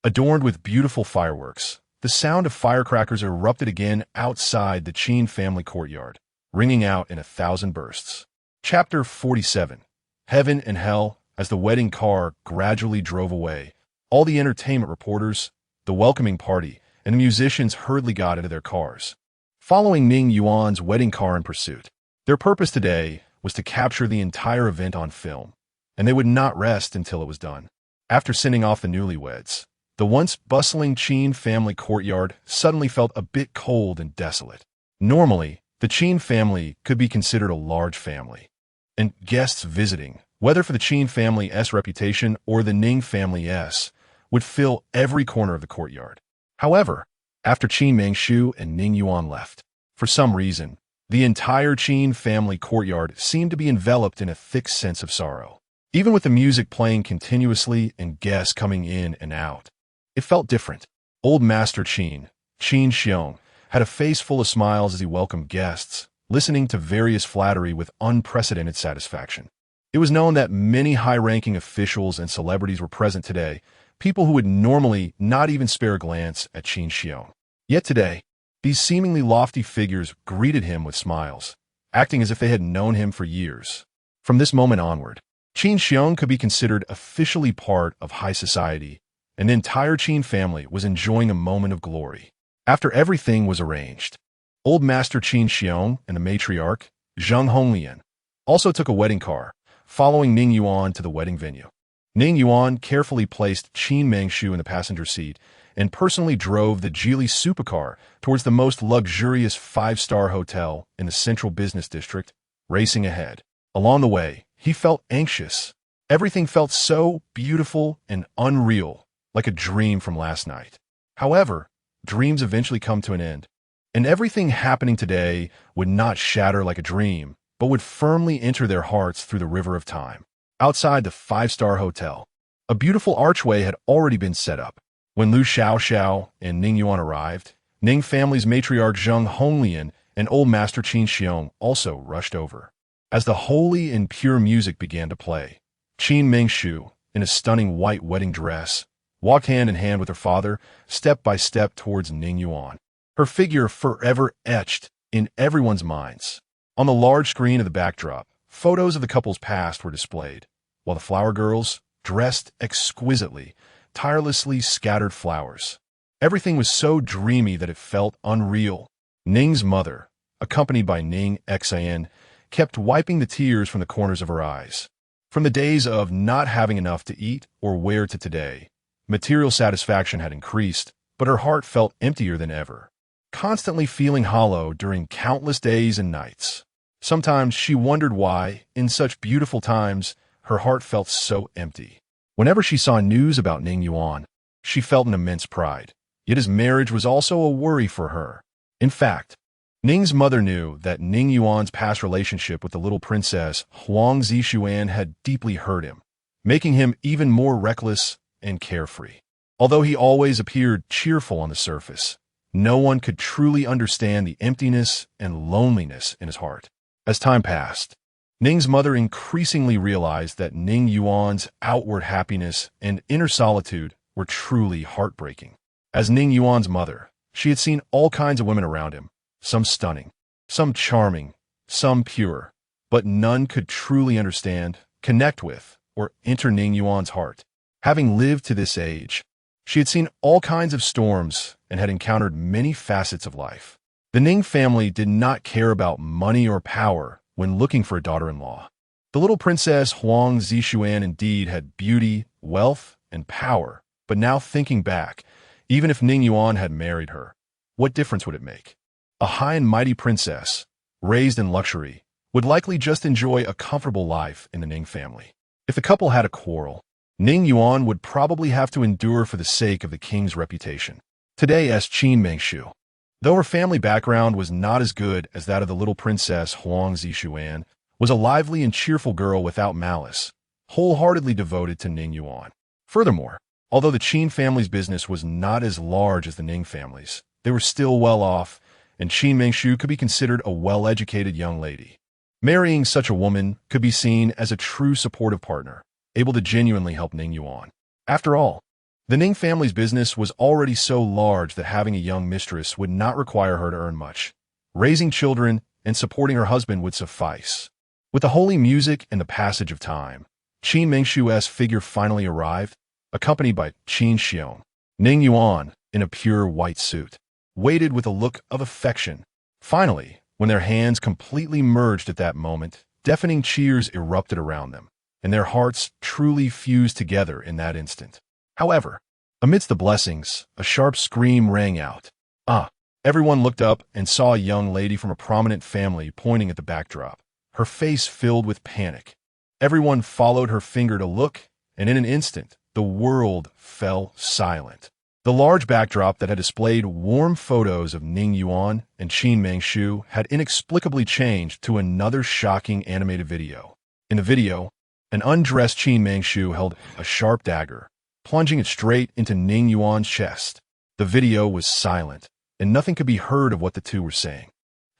adorned with beautiful fireworks, the sound of firecrackers erupted again outside the Qin family courtyard, ringing out in 1,000 bursts. Chapter 47. Heaven and Hell. As the wedding car gradually drove away, all the entertainment reporters, the welcoming party, and the musicians hurriedly got into their cars, following Ning Yuan's wedding car in pursuit. Their purpose today was to capture the entire event on film, and they would not rest until it was done. After sending off the newlyweds, the once bustling Qin family courtyard suddenly felt a bit cold and desolate. Normally, the Qin family could be considered a large family, and guests visiting, whether for the Qin family's reputation or the Ning family's, would fill every corner of the courtyard. However, after Qin Mengshu and Ning Yuan left, for some reason, the entire Qin family courtyard seemed to be enveloped in a thick sense of sorrow. Even with the music playing continuously and guests coming in and out, it felt different. Old Master Qin Xiong, had a face full of smiles as he welcomed guests, listening to various flattery with unprecedented satisfaction. It was known that many high-ranking officials and celebrities were present today, people who would normally not even spare a glance at Qin Xiong. Yet today, these seemingly lofty figures greeted him with smiles, acting as if they had known him for years. From this moment onward, Qin Xiong could be considered officially part of high society, and the entire Qin family was enjoying a moment of glory. After everything was arranged, Old Master Qin Xiong and the matriarch, Zheng Honglian, also took a wedding car, following Ning Yuan to the wedding venue. Ning Yuan carefully placed Qin Mengshu in the passenger seat and personally drove the Geely supercar towards the most luxurious 5-star hotel in the central business district, racing ahead. Along the way, he felt anxious. Everything felt so beautiful and unreal, like a dream from last night. However, dreams eventually come to an end, and everything happening today would not shatter like a dream, but would firmly enter their hearts through the river of time. Outside the five-star hotel, a beautiful archway had already been set up. When Lu Xiaoxiao and Ning Yuan arrived, Ning family's matriarch Zheng Honglian and old master Qin Xiong also rushed over. As the holy and pure music began to play, Qin Mengshu, in a stunning white wedding dress, walked hand in hand with her father, step by step towards Ning Yuan, her figure forever etched in everyone's minds. On the large screen of the backdrop, photos of the couple's past were displayed, while the flower girls, dressed exquisitely, tirelessly scattered flowers. Everything was so dreamy that it felt unreal. Ning's mother, accompanied by Ning Xian, kept wiping the tears from the corners of her eyes. From the days of not having enough to eat or wear to today, material satisfaction had increased, but her heart felt emptier than ever, constantly feeling hollow during countless days and nights. Sometimes she wondered why, in such beautiful times, her heart felt so empty. Whenever she saw news about Ning Yuan, she felt an immense pride. Yet his marriage was also a worry for her. In fact, Ning's mother knew that Ning Yuan's past relationship with the little princess Huang Zishuan had deeply hurt him, making him even more reckless and carefree. Although he always appeared cheerful on the surface, no one could truly understand the emptiness and loneliness in his heart. As time passed, Ning's mother increasingly realized that Ning Yuan's outward happiness and inner solitude were truly heartbreaking. As Ning Yuan's mother, she had seen all kinds of women around him, some stunning, some charming, some pure, but none could truly understand, connect with, or enter Ning Yuan's heart. Having lived to this age, she had seen all kinds of storms and had encountered many facets of life. The Ning family did not care about money or power when looking for a daughter-in-law. The little princess Huang Zishuan indeed had beauty, wealth, and power, but now thinking back, even if Ning Yuan had married her, what difference would it make? A high and mighty princess, raised in luxury, would likely just enjoy a comfortable life in the Ning family. If the couple had a quarrel, Ning Yuan would probably have to endure for the sake of the king's reputation. Today as Qin Mengshu, though her family background was not as good as that of the little princess Huang Zishuan, was a lively and cheerful girl without malice, wholeheartedly devoted to Ning Yuan. Furthermore, although the Qin family's business was not as large as the Ning family's, they were still well off, and Qin Mengshu could be considered a well-educated young lady. Marrying such a woman could be seen as a true supportive partner, able to genuinely help Ning Yuan. After all, the Ning family's business was already so large that having a young mistress would not require her to earn much. Raising children and supporting her husband would suffice. With the holy music and the passage of time, Qin Mengshu's figure finally arrived, accompanied by Qin Xiong. Ning Yuan, in a pure white suit, waited with a look of affection. Finally, when their hands completely merged at that moment, deafening cheers erupted around them, and their hearts truly fused together in that instant. However, amidst the blessings, a sharp scream rang out. Ah! Everyone looked up and saw a young lady from a prominent family pointing at the backdrop, her face filled with panic. Everyone followed her finger to look, and in an instant, the world fell silent. The large backdrop that had displayed warm photos of Ning Yuan and Qin Mengshu had inexplicably changed to another shocking animated video. In the video, an undressed Qin Mengshu held a sharp dagger, plunging it straight into Ning Yuan's chest. The video was silent, and nothing could be heard of what the two were saying.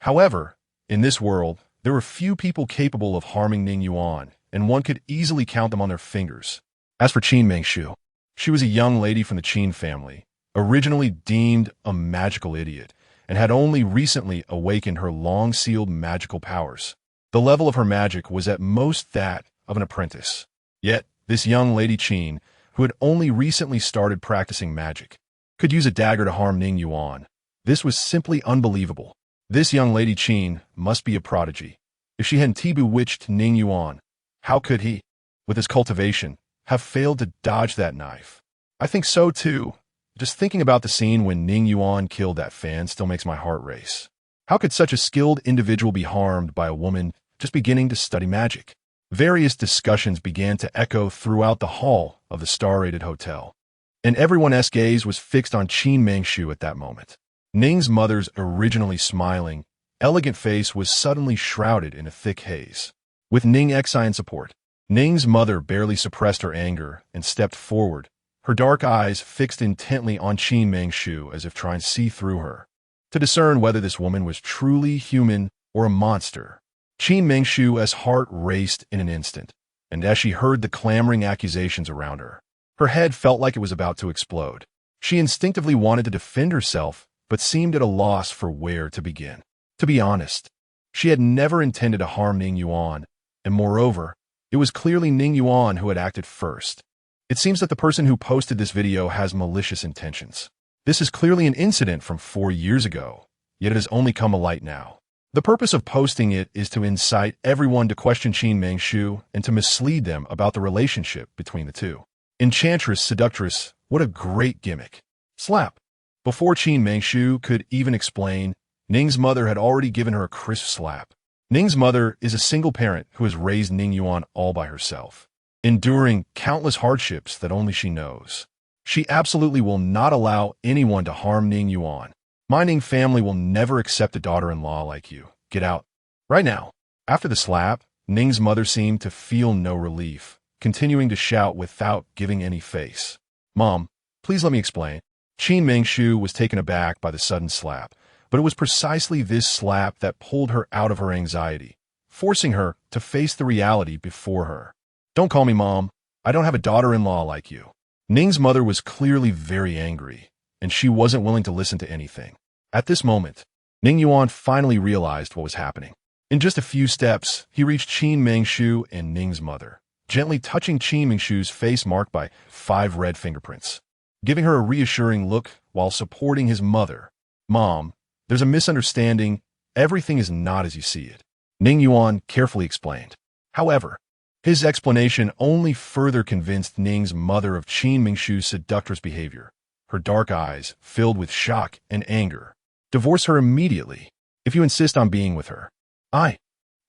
However, in this world, there were few people capable of harming Ning Yuan, and one could easily count them on their fingers. As for Qin Mengshu, she was a young lady from the Qin family, originally deemed a magical idiot, and had only recently awakened her long-sealed magical powers. The level of her magic was at most that of an apprentice. Yet, this young lady Qin, who had only recently started practicing magic, could use a dagger to harm Ning Yuan. This was simply unbelievable. This young lady Qin must be a prodigy. If she hadn't bewitched Ning Yuan, how could he, with his cultivation, have failed to dodge that knife? I think so too. Just thinking about the scene when Ning Yuan killed that fan still makes my heart race. How could such a skilled individual be harmed by a woman just beginning to study magic? Various discussions began to echo throughout the hall of the star-rated hotel, and everyone's gaze was fixed on Qin Mengshu at that moment. Ning's mother's originally smiling, elegant face was suddenly shrouded in a thick haze. With Ning Xi in support, Ning's mother barely suppressed her anger and stepped forward, her dark eyes fixed intently on Qin Mengshu as if trying to see through her, to discern whether this woman was truly human or a monster. Qin Mengshu's heart raced in an instant, and as she heard the clamoring accusations around her, her head felt like it was about to explode. She instinctively wanted to defend herself, but seemed at a loss for where to begin. To be honest, she had never intended to harm Ning Yuan, and moreover, it was clearly Ning Yuan who had acted first. It seems that the person who posted this video has malicious intentions. This is clearly an incident from 4 years ago, yet it has only come to light now. The purpose of posting it is to incite everyone to question Qin Mengshu and to mislead them about the relationship between the two. Enchantress, seductress, what a great gimmick. Slap. Before Qin Mengshu could even explain, Ning's mother had already given her a crisp slap. Ning's mother is a single parent who has raised Ning Yuan all by herself, enduring countless hardships that only she knows. She absolutely will not allow anyone to harm Ning Yuan. My Ning family will never accept a daughter-in-law like you. Get out. Right now. After the slap, Ning's mother seemed to feel no relief, continuing to shout without giving any face. Mom, please let me explain. Qin Mengshu was taken aback by the sudden slap, but it was precisely this slap that pulled her out of her anxiety, forcing her to face the reality before her. Don't call me Mom. I don't have a daughter-in-law like you. Ning's mother was clearly very angry, and she wasn't willing to listen to anything. At this moment, Ning Yuan finally realized what was happening. In just a few steps, he reached Qin Mengshu and Ning's mother, gently touching Qin Mengshu's face marked by 5 red fingerprints, giving her a reassuring look while supporting his mother. Mom, there's a misunderstanding. Everything is not as you see it, Ning Yuan carefully explained. However, his explanation only further convinced Ning's mother of Qin Mengshu's seductress behavior, her dark eyes filled with shock and anger. Divorce her immediately, if you insist on being with her. I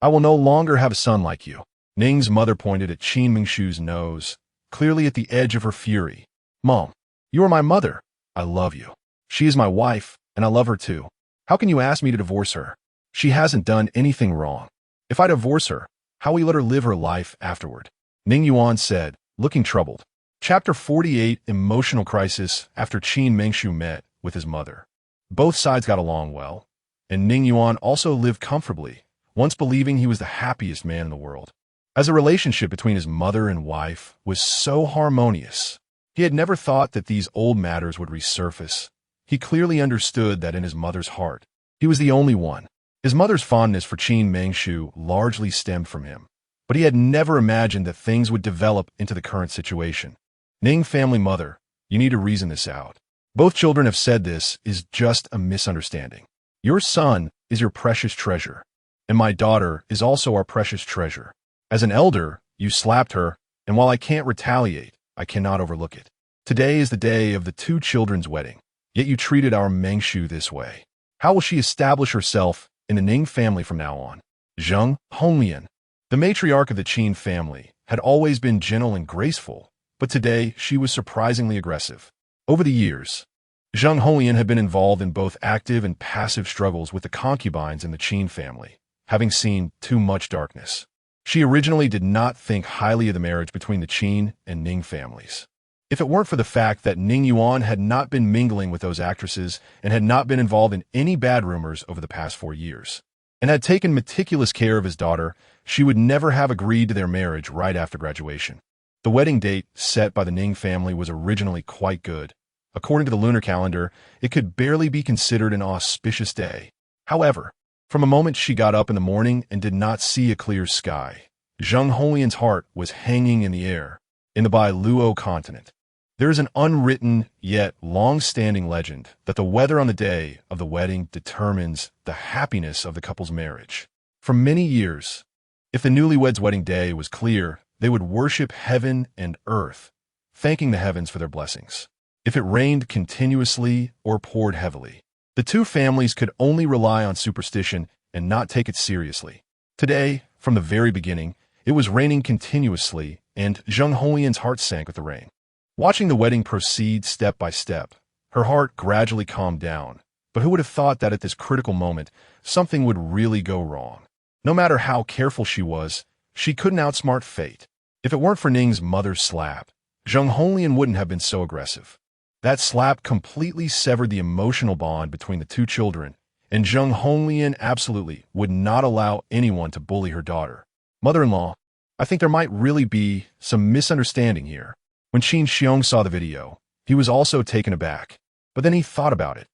will no longer have a son like you. Ning's mother pointed at Qin Mengshu's nose, clearly at the edge of her fury. Mom, you are my mother. I love you. She is my wife, and I love her too. How can you ask me to divorce her? She hasn't done anything wrong. If I divorce her, how will you let her live her life afterward? Ning Yuan said, looking troubled. Chapter 48, Emotional Crisis after Qin Mengshu met with his mother. Both sides got along well, and Ning Yuan also lived comfortably, once believing he was the happiest man in the world. As a relationship between his mother and wife was so harmonious, he had never thought that these old matters would resurface. He clearly understood that in his mother's heart, he was the only one. His mother's fondness for Qin Mengshu largely stemmed from him, but he had never imagined that things would develop into the current situation. Ning family mother, you need to reason this out. Both children have said this is just a misunderstanding. Your son is your precious treasure, and my daughter is also our precious treasure. As an elder, you slapped her, and while I can't retaliate, I cannot overlook it. Today is the day of the 2 children's wedding, yet you treated our Mengshu this way. How will she establish herself in the Ning family from now on? Zheng Honglian, the matriarch of the Qin family, had always been gentle and graceful, but today she was surprisingly aggressive. Over the years, Zheng Honglian had been involved in both active and passive struggles with the concubines in the Qin family, having seen too much darkness. She originally did not think highly of the marriage between the Qin and Ning families. If it weren't for the fact that Ning Yuan had not been mingling with those actresses and had not been involved in any bad rumors over the past 4 years, and had taken meticulous care of his daughter, she would never have agreed to their marriage right after graduation. The wedding date set by the Ning family was originally quite good. According to the lunar calendar, it could barely be considered an auspicious day. However, from a moment she got up in the morning and did not see a clear sky, Zheng Honglian's heart was hanging in the air. In the Bai Luo continent, there is an unwritten yet long-standing legend that the weather on the day of the wedding determines the happiness of the couple's marriage. For many years, if the newlyweds' wedding day was clear, they would worship heaven and earth, thanking the heavens for their blessings. If it rained continuously or poured heavily, the 2 families could only rely on superstition and not take it seriously. Today, from the very beginning, It was raining continuously, and Zheng Holian's heart sank with the rain. Watching the wedding proceed step by step, her heart gradually calmed down. But who would have thought that at this critical moment, something would really go wrong? No matter how careful she was, she couldn't outsmart fate. If it weren't for Ning's mother's slap, Zheng Holian wouldn't have been so aggressive. That slap completely severed the emotional bond between the two children, and Zheng Holian absolutely would not allow anyone to bully her daughter. Mother-in-law, I think there might really be some misunderstanding here. When Qin Xiong saw the video, he was also taken aback. But then he thought about it.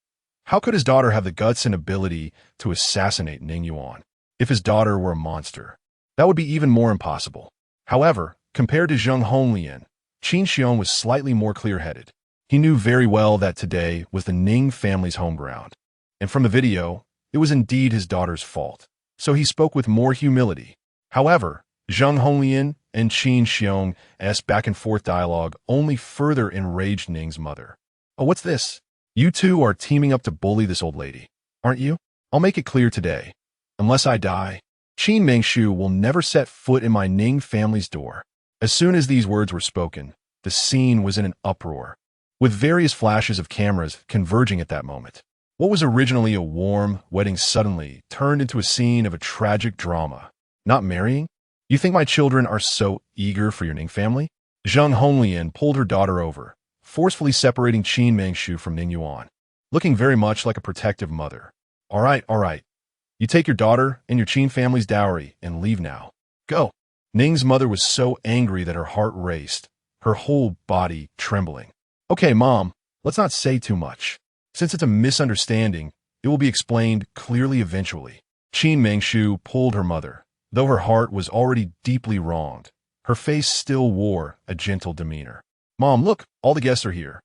How could his daughter have the guts and ability to assassinate Ning Yuan? If his daughter were a monster, that would be even more impossible. However, compared to Zheng Holian, Qin Xiong was slightly more clear-headed. He knew very well that today was the Ning family's home ground. And from the video, it was indeed his daughter's fault. So he spoke with more humility. However, Zheng Holian and Qin Xiong's back-and-forth dialogue only further enraged Ning's mother. Oh, what's this? You two are teaming up to bully this old lady, aren't you? I'll make it clear today. Unless I die, Qin Mengshu will never set foot in my Ning family's door. As soon as these words were spoken, the scene was in an uproar, with various flashes of cameras converging at that moment. What was originally a warm wedding suddenly turned into a scene of a tragic drama. Not marrying? You think my children are so eager for your Ning family? Zheng Holian pulled her daughter over, forcefully separating Qin Mengshu from Ning Yuan, looking very much like a protective mother. All right. You take your daughter and your Qin family's dowry and leave now. Go. Ning's mother was so angry that her heart raced, her whole body trembling. Okay, Mom, let's not say too much. Since it's a misunderstanding, it will be explained clearly eventually. Qin Mengshu pulled her mother. Though her heart was already deeply wronged, her face still wore a gentle demeanor. Mom, look, all the guests are here.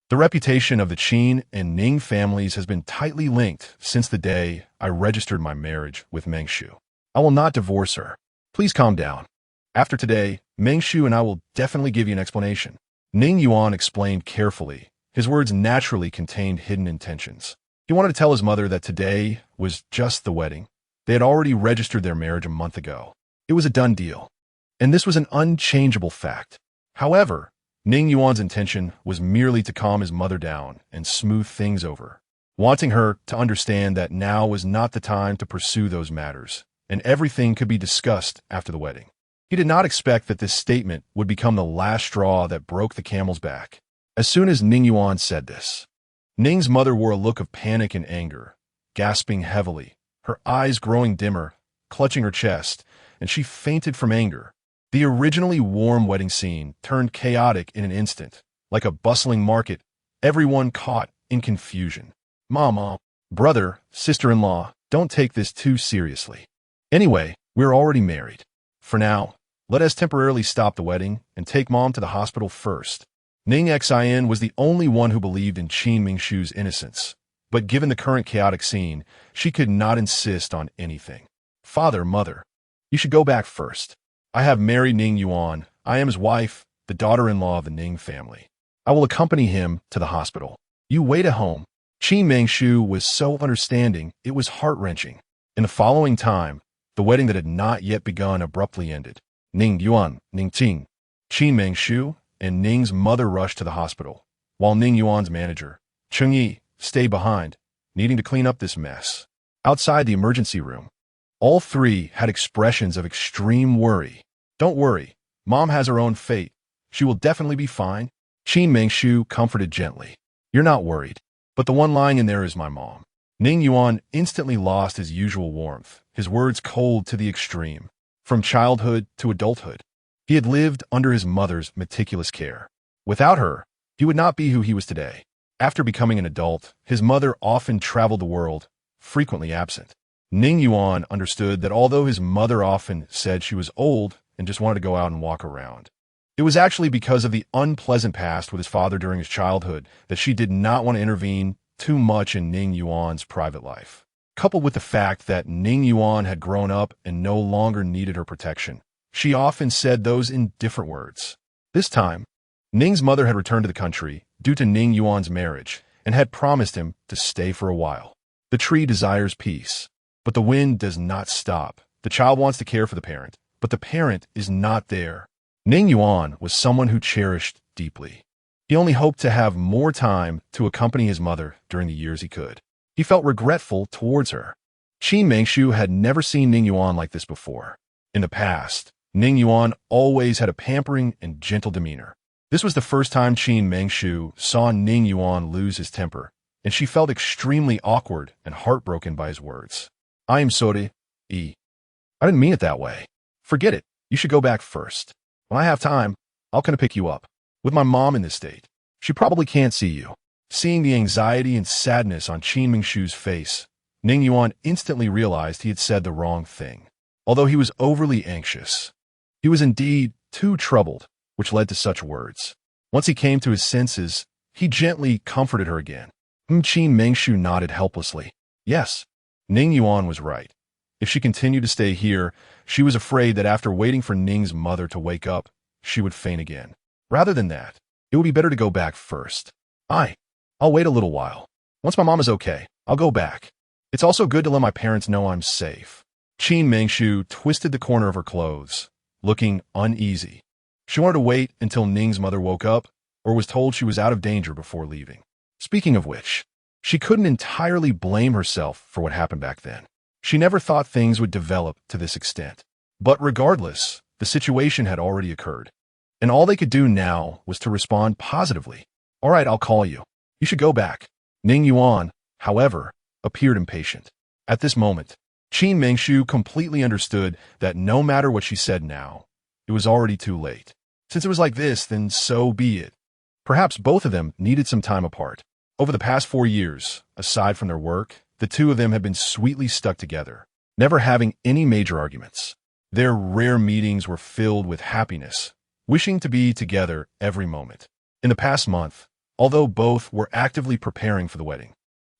The reputation of the Qin and Ning families has been tightly linked since the day I registered my marriage with Mengshu. I will not divorce her. Please calm down. After today, Mengshu and I will definitely give you an explanation. Ning Yuan explained carefully. His words naturally contained hidden intentions. He wanted to tell his mother that today was just the wedding. They had already registered their marriage a month ago. It was a done deal. And this was an unchangeable fact. However, Ning Yuan's intention was merely to calm his mother down and smooth things over, wanting her to understand that now was not the time to pursue those matters, and everything could be discussed after the wedding. He did not expect that this statement would become the last straw that broke the camel's back. As soon as Ning Yuan said this, Ning's mother wore a look of panic and anger, gasping heavily, her eyes growing dimmer, clutching her chest, and she fainted from anger. The originally warm wedding scene turned chaotic in an instant, like a bustling market, everyone caught in confusion. Mama, brother, sister-in-law, don't take this too seriously. Anyway, we're already married. For now, let us temporarily stop the wedding and take Mom to the hospital first. Ning Xin was the only one who believed in Qin Mengshu's innocence, but given the current chaotic scene, she could not insist on anything. Father, mother, you should go back first. I have married Ning Yuan. I am his wife, the daughter-in-law of the Ning family. I will accompany him to the hospital. You wait at home. Qin Mengshu was so understanding, it was heart-wrenching. In the following time, the wedding that had not yet begun abruptly ended. Ning Yuan, Ning Qin, Qin Mengshu, and Ning's mother rushed to the hospital, while Ning Yuan's manager, Cheng Yi, stayed behind, needing to clean up this mess. Outside the emergency room, all three had expressions of extreme worry. Don't worry, Mom has her own fate. She will definitely be fine. Qin Mengshu comforted gently. You're not worried, but the one lying in there is my mom. Ning Yuan instantly lost his usual warmth, his words cold to the extreme. From childhood to adulthood, he had lived under his mother's meticulous care. Without her, he would not be who he was today. After becoming an adult, his mother often traveled the world, frequently absent. Ning Yuan understood that although his mother often said she was old and just wanted to go out and walk around, it was actually because of the unpleasant past with his father during his childhood that she did not want to intervene too much in Ning Yuan's private life. Coupled with the fact that Ning Yuan had grown up and no longer needed her protection, she often said those in different words. This time, Ning's mother had returned to the country due to Ning Yuan's marriage and had promised him to stay for a while. The tree desires peace, but the wind does not stop. The child wants to care for the parent, but the parent is not there. Ning Yuan was someone who cherished deeply. He only hoped to have more time to accompany his mother during the years he could. He felt regretful towards her. Qin Mengshu had never seen Ning Yuan like this before. In the past, Ning Yuan always had a pampering and gentle demeanor. This was the first time Qin Mengshu saw Ning Yuan lose his temper, and she felt extremely awkward and heartbroken by his words. "I am sorry, I didn't mean it that way. Forget it. You should go back first. When I have time, I'll come to pick you up. With my mom in this state, she probably can't see you." Seeing the anxiety and sadness on Qin Mengshu's face, Ning Yuan instantly realized he had said the wrong thing. Although he was overly anxious, he was indeed too troubled, which led to such words. Once he came to his senses, he gently comforted her again. Qin Mengshu nodded helplessly. Yes, Ning Yuan was right. If she continued to stay here, she was afraid that after waiting for Ning's mother to wake up, she would faint again. Rather than that, it would be better to go back first. I'll wait a little while. Once my mom is okay, I'll go back. It's also good to let my parents know I'm safe. Qin Mengshu twisted the corner of her clothes, looking uneasy. She wanted to wait until Ning's mother woke up or was told she was out of danger before leaving. Speaking of which, she couldn't entirely blame herself for what happened back then. She never thought things would develop to this extent. But regardless, the situation had already occurred, and all they could do now was to respond positively. "All right, I'll call you. You should go back." Ning Yuan, however, appeared impatient. At this moment, Qin Mengshu completely understood that no matter what she said now, it was already too late. Since it was like this, then so be it. Perhaps both of them needed some time apart. Over the past 4 years, aside from their work, the two of them had been sweetly stuck together, never having any major arguments. Their rare meetings were filled with happiness, wishing to be together every moment. In the past month, although both were actively preparing for the wedding,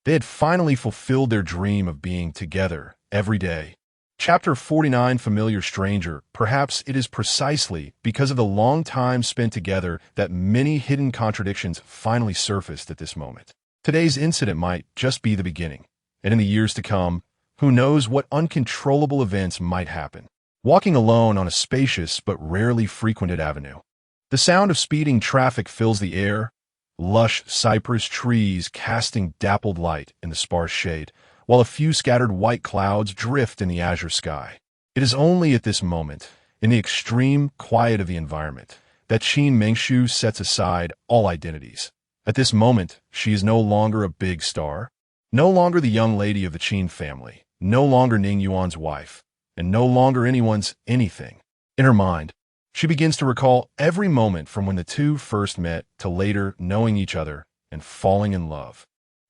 they had finally fulfilled their dream of being together every day. Chapter 49, Familiar Stranger. Perhaps it is precisely because of the long time spent together that many hidden contradictions finally surfaced at this moment. Today's incident might just be the beginning, and in the years to come, who knows what uncontrollable events might happen. Walking alone on a spacious but rarely frequented avenue. The sound of speeding traffic fills the air, lush cypress trees casting dappled light in the sparse shade, while a few scattered white clouds drift in the azure sky. It is only at this moment, in the extreme quiet of the environment, that Qin Mengshu sets aside all identities. At this moment, she is no longer a big star, no longer the young lady of the Qin family, no longer Ning Yuan's wife, and no longer anyone's anything. In her mind, she begins to recall every moment from when the two first met to later knowing each other and falling in love.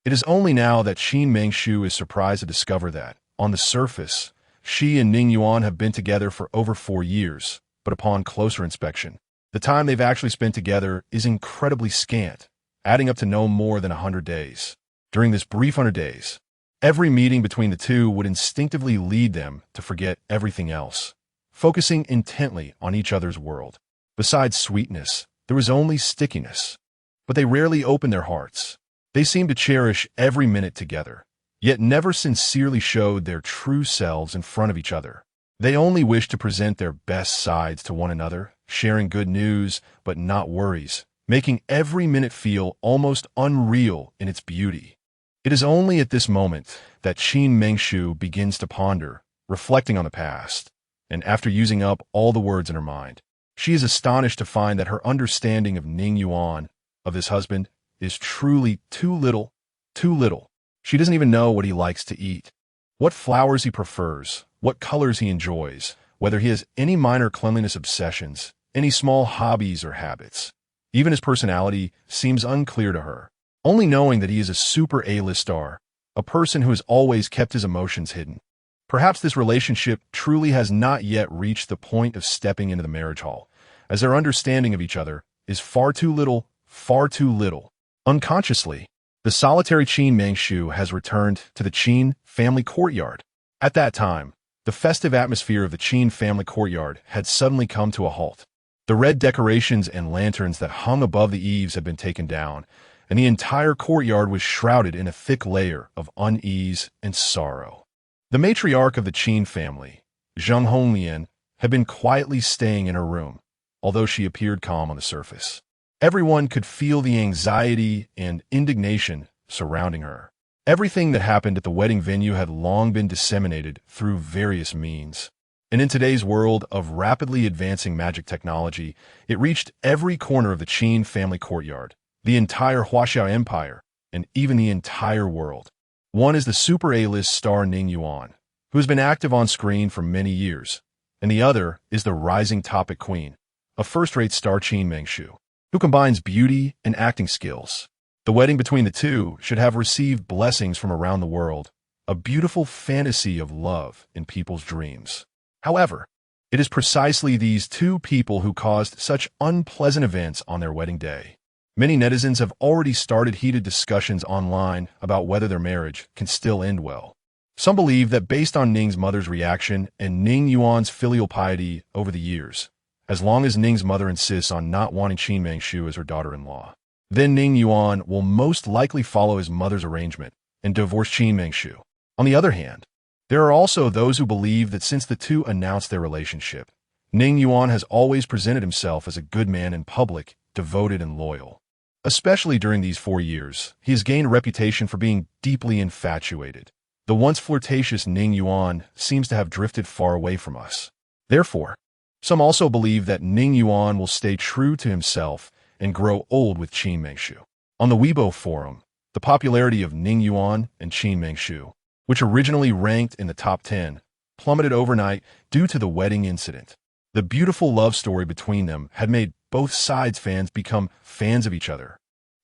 It is only now that Qin Mengshu is surprised to discover that, on the surface, she and Ning Yuan have been together for over 4 years, but upon closer inspection, the time they've actually spent together is incredibly scant, adding up to no more than 100 days. During this brief 100 days, every meeting between the two would instinctively lead them to forget everything else, focusing intently on each other's world. Besides sweetness, there was only stickiness. But they rarely opened their hearts. They seemed to cherish every minute together, yet never sincerely showed their true selves in front of each other. They only wished to present their best sides to one another, sharing good news, but not worries, making every minute feel almost unreal in its beauty. It is only at this moment that Qin Mengshu begins to ponder, reflecting on the past, and after using up all the words in her mind, she is astonished to find that her understanding of Ning Yuan, of his husband, is truly too little, too little. She doesn't even know what he likes to eat, what flowers he prefers, what colors he enjoys, whether he has any minor cleanliness obsessions, any small hobbies or habits. Even his personality seems unclear to her, only knowing that he is a super A-list star, a person who has always kept his emotions hidden. Perhaps this relationship truly has not yet reached the point of stepping into the marriage hall, as their understanding of each other is far too little, far too little. Unconsciously, the solitary Qin Mengshu has returned to the Qin family courtyard. At that time, the festive atmosphere of the Qin family courtyard had suddenly come to a halt. The red decorations and lanterns that hung above the eaves had been taken down, and the entire courtyard was shrouded in a thick layer of unease and sorrow. The matriarch of the Qin family, Zheng Honglian, had been quietly staying in her room, although she appeared calm on the surface. Everyone could feel the anxiety and indignation surrounding her. Everything that happened at the wedding venue had long been disseminated through various means. And in today's world of rapidly advancing magic technology, it reached every corner of the Qin family courtyard, the entire Huaxiao Empire, and even the entire world. One is the super A-list star Ning Yuan, who has been active on screen for many years, and the other is the rising topic queen, a first-rate star Qin Mengshu, who combines beauty and acting skills. The wedding between the two should have received blessings from around the world, a beautiful fantasy of love in people's dreams. However, it is precisely these two people who caused such unpleasant events on their wedding day. Many netizens have already started heated discussions online about whether their marriage can still end well. Some believe that based on Ning's mother's reaction and Ning Yuan's filial piety over the years, as long as Ning's mother insists on not wanting Qin Mengshu as her daughter-in-law, then Ning Yuan will most likely follow his mother's arrangement and divorce Qin Mengshu. On the other hand, there are also those who believe that since the two announced their relationship, Ning Yuan has always presented himself as a good man in public, devoted and loyal. Especially during these 4 years, he has gained a reputation for being deeply infatuated. The once flirtatious Ning Yuan seems to have drifted far away from us. Therefore, some also believe that Ning Yuan will stay true to himself and grow old with Qin Mengshu. On the Weibo forum, the popularity of Ning Yuan and Qin Mengshu, which originally ranked in the top 10, plummeted overnight due to the wedding incident. The beautiful love story between them had made both sides' fans become fans of each other.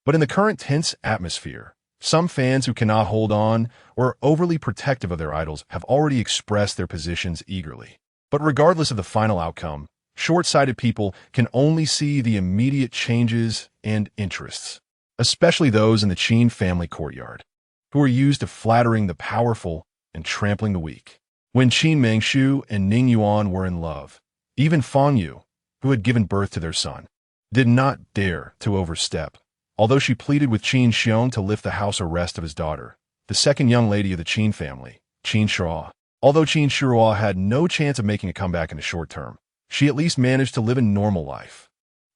But in the current tense atmosphere, some fans who cannot hold on or are overly protective of their idols have already expressed their positions eagerly. But regardless of the final outcome, short-sighted people can only see the immediate changes and interests, especially those in the Qin family courtyard, who are used to flattering the powerful and trampling the weak. When Qin Mengshu and Ning Yuan were in love, even Fang Yu, who had given birth to their son, did not dare to overstep, although she pleaded with Qin Xiong to lift the house arrest of his daughter, the second young lady of the Qin family, Qin Shuo. Although Qin Shuo had no chance of making a comeback in the short term, she at least managed to live a normal life.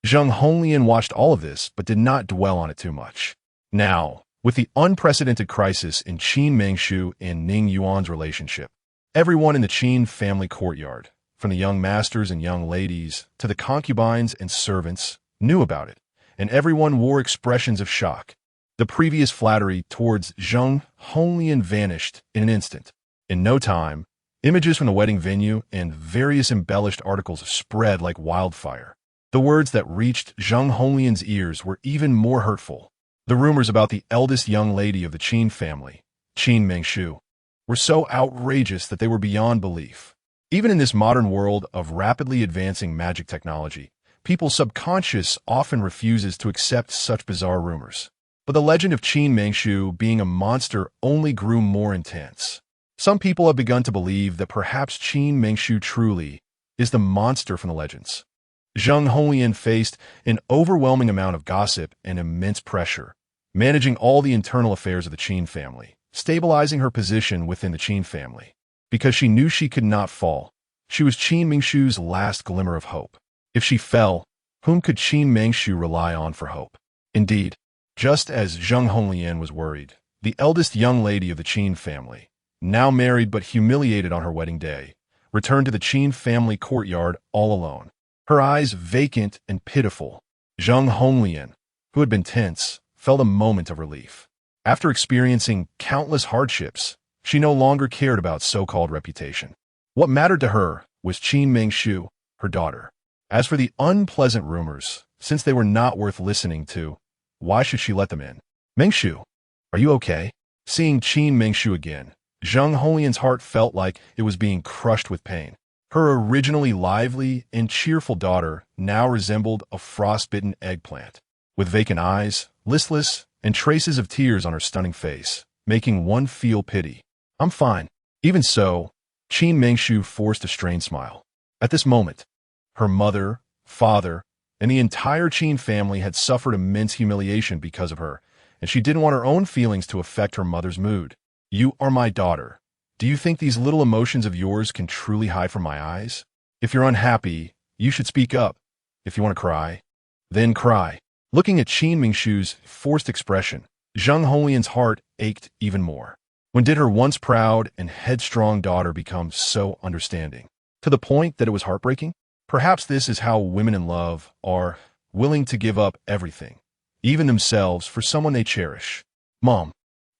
Zheng Honglian watched all of this but did not dwell on it too much. Now, with the unprecedented crisis in Qin Mengshu and Ning Yuan's relationship, everyone in the Qin family courtyard, from the young masters and young ladies to the concubines and servants, knew about it, and everyone wore expressions of shock. The previous flattery towards Zheng Honglian vanished in an instant. In no time, images from the wedding venue and various embellished articles spread like wildfire. The words that reached Zheng Honglian's ears were even more hurtful. The rumors about the eldest young lady of the Qin family, Qin Mengshu, were so outrageous that they were beyond belief. Even in this modern world of rapidly advancing magic technology, people's subconscious often refuses to accept such bizarre rumors. But the legend of Qin Mengshu being a monster only grew more intense. Some people have begun to believe that perhaps Qin Mengshu truly is the monster from the legends. Zheng Honglian faced an overwhelming amount of gossip and immense pressure, managing all the internal affairs of the Qin family, stabilizing her position within the Qin family. Because she knew she could not fall, she was Qin Mengshu's last glimmer of hope. If she fell, whom could Qin Mengshu rely on for hope? Indeed, just as Zheng Honglian was worried, the eldest young lady of the Qin family, now married but humiliated on her wedding day, returned to the Qin family courtyard all alone, her eyes vacant and pitiful. Zheng Honglian, who had been tense, felt a moment of relief. After experiencing countless hardships, she no longer cared about so-called reputation. What mattered to her was Qin Mengshu, her daughter. As for the unpleasant rumors, since they were not worth listening to, why should she let them in? Mengshu, are you okay? Seeing Qin Mengshu again, Zheng Honglian's heart felt like it was being crushed with pain. Her originally lively and cheerful daughter now resembled a frostbitten eggplant, with vacant eyes, listless, and traces of tears on her stunning face, making one feel pity. I'm fine. Even so, Qin Mengshu forced a strained smile. At this moment, her mother, father, and the entire Qin family had suffered immense humiliation because of her, and she didn't want her own feelings to affect her mother's mood. You are my daughter. Do you think these little emotions of yours can truly hide from my eyes? If you're unhappy, you should speak up. If you want to cry, then cry. Looking at Qin Mingshu's forced expression, Zheng Holian's heart ached even more. When did her once proud and headstrong daughter become so understanding? To the point that it was heartbreaking? Perhaps this is how women in love are, willing to give up everything, even themselves, for someone they cherish. Mom,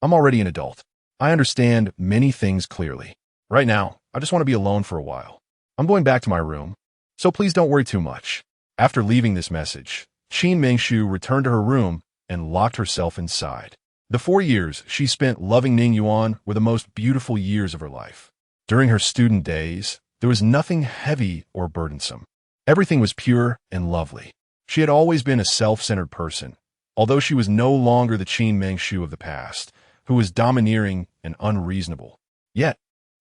I'm already an adult. I understand many things clearly. Right now, I just want to be alone for a while. I'm going back to my room, so please don't worry too much. After leaving this message, Qin Mingshu returned to her room and locked herself inside. The 4 years she spent loving Ning Yuan were the most beautiful years of her life. During her student days, there was nothing heavy or burdensome. Everything was pure and lovely. She had always been a self-centered person, although she was no longer the Qin Mingshu of the past, who was domineering and unreasonable. Yet,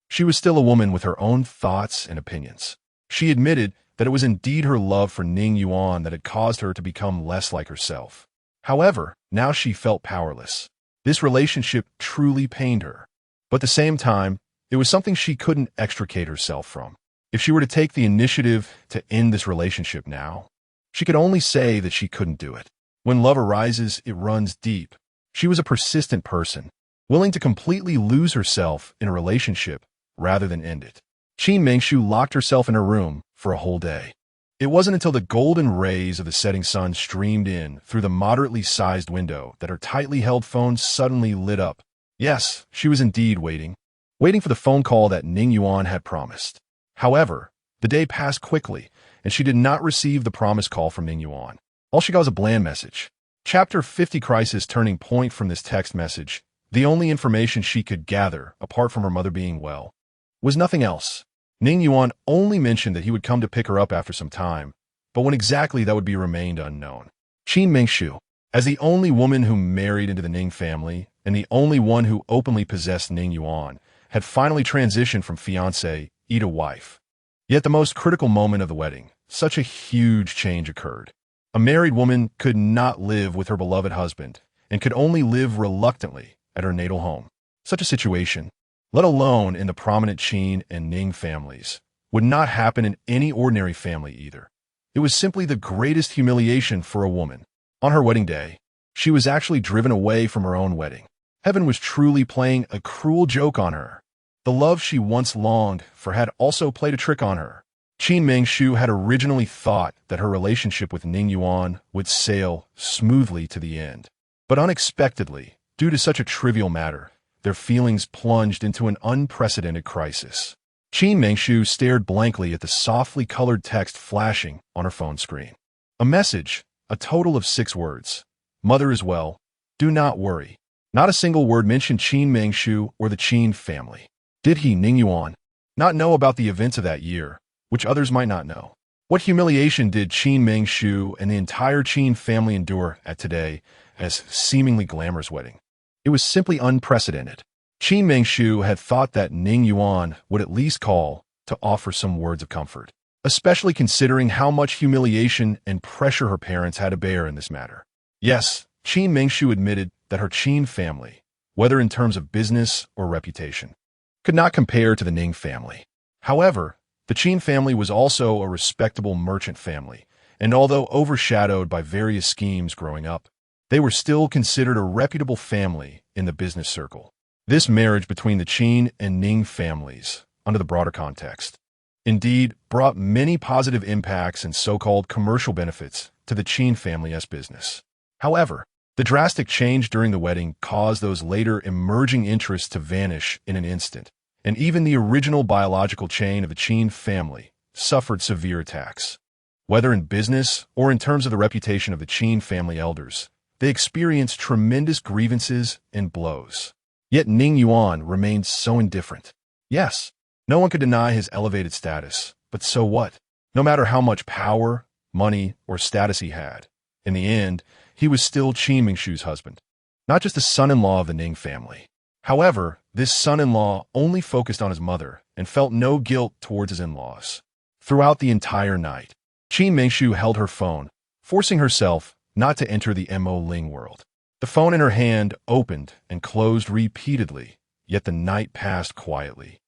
she was still a woman with her own thoughts and opinions. She admitted that it was indeed her love for Ning Yuan that had caused her to become less like herself. However, now she felt powerless. This relationship truly pained her. But at the same time, it was something she couldn't extricate herself from. If she were to take the initiative to end this relationship now, she could only say that she couldn't do it. When love arises, it runs deep. She was a persistent person, willing to completely lose herself in a relationship rather than end it. Qin Mingshu locked herself in her room for a whole day. It wasn't until the golden rays of the setting sun streamed in through the moderately sized window that her tightly held phone suddenly lit up. Yes, she was indeed waiting for the phone call that Ning Yuan had promised. However, the day passed quickly, and she did not receive the promised call from Ning Yuan. All she got was a bland message. Chapter 50 Crisis Turning point. From this text message, the only information she could gather, apart from her mother being well, was nothing else. Ning Yuan only mentioned that he would come to pick her up after some time, but when exactly that would be remained unknown. Qin Mingshu, as the only woman who married into the Ning family and the only one who openly possessed Ning Yuan, had finally transitioned from fiancé to wife. Yet the most critical moment of the wedding, such a huge change occurred. A married woman could not live with her beloved husband and could only live reluctantly at her natal home. Such a situation, let alone in the prominent Qin and Ning families, would not happen in any ordinary family either. It was simply the greatest humiliation for a woman. On her wedding day, she was actually driven away from her own wedding. Heaven was truly playing a cruel joke on her. The love she once longed for had also played a trick on her. Qin Mingshu had originally thought that her relationship with Ning Yuan would sail smoothly to the end. But unexpectedly, due to such a trivial matter, their feelings plunged into an unprecedented crisis. Qin Mingshu stared blankly at the softly colored text flashing on her phone screen. A message, a total of 6 words. Mother is well. Do not worry. Not a single word mentioned Qin Mingshu or the Qin family. Did he, Ning Yuan, not know about the events of that year, which others might not know? What humiliation did Qin Mingshu and the entire Qin family endure at today as seemingly glamorous wedding? It was simply unprecedented. Qin Mingshu had thought that Ning Yuan would at least call to offer some words of comfort, especially considering how much humiliation and pressure her parents had to bear in this matter. Yes, Qin Mingshu admitted that her Qin family, whether in terms of business or reputation, could not compare to the Ning family. However, the Qin family was also a respectable merchant family, and although overshadowed by various schemes growing up, they were still considered a reputable family in the business circle. This marriage between the Qin and Ning families, under the broader context, indeed brought many positive impacts and so-called commercial benefits to the Qin family's business. However, the drastic change during the wedding caused those later emerging interests to vanish in an instant, and even the original biological chain of the Qin family suffered severe attacks. Whether in business or in terms of the reputation of the Qin family elders, they experienced tremendous grievances and blows. Yet Ning Yuan remained so indifferent. Yes, no one could deny his elevated status, but so what? No matter how much power, money, or status he had, in the end, he was still Qin Mingshu's husband, not just the son-in-law of the Ning family. However, this son-in-law only focused on his mother and felt no guilt towards his in-laws. Throughout the entire night, Qin Mingshu held her phone, forcing herself not to enter the Mo Ling world. The phone in her hand opened and closed repeatedly, yet the night passed quietly.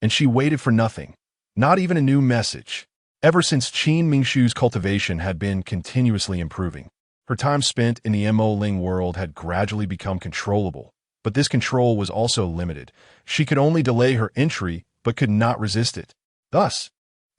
And she waited for nothing, not even a new message. Ever since Qin Mingshu's cultivation had been continuously improving, her time spent in the Mo Ling world had gradually become controllable, but this control was also limited. She could only delay her entry, but could not resist it. Thus,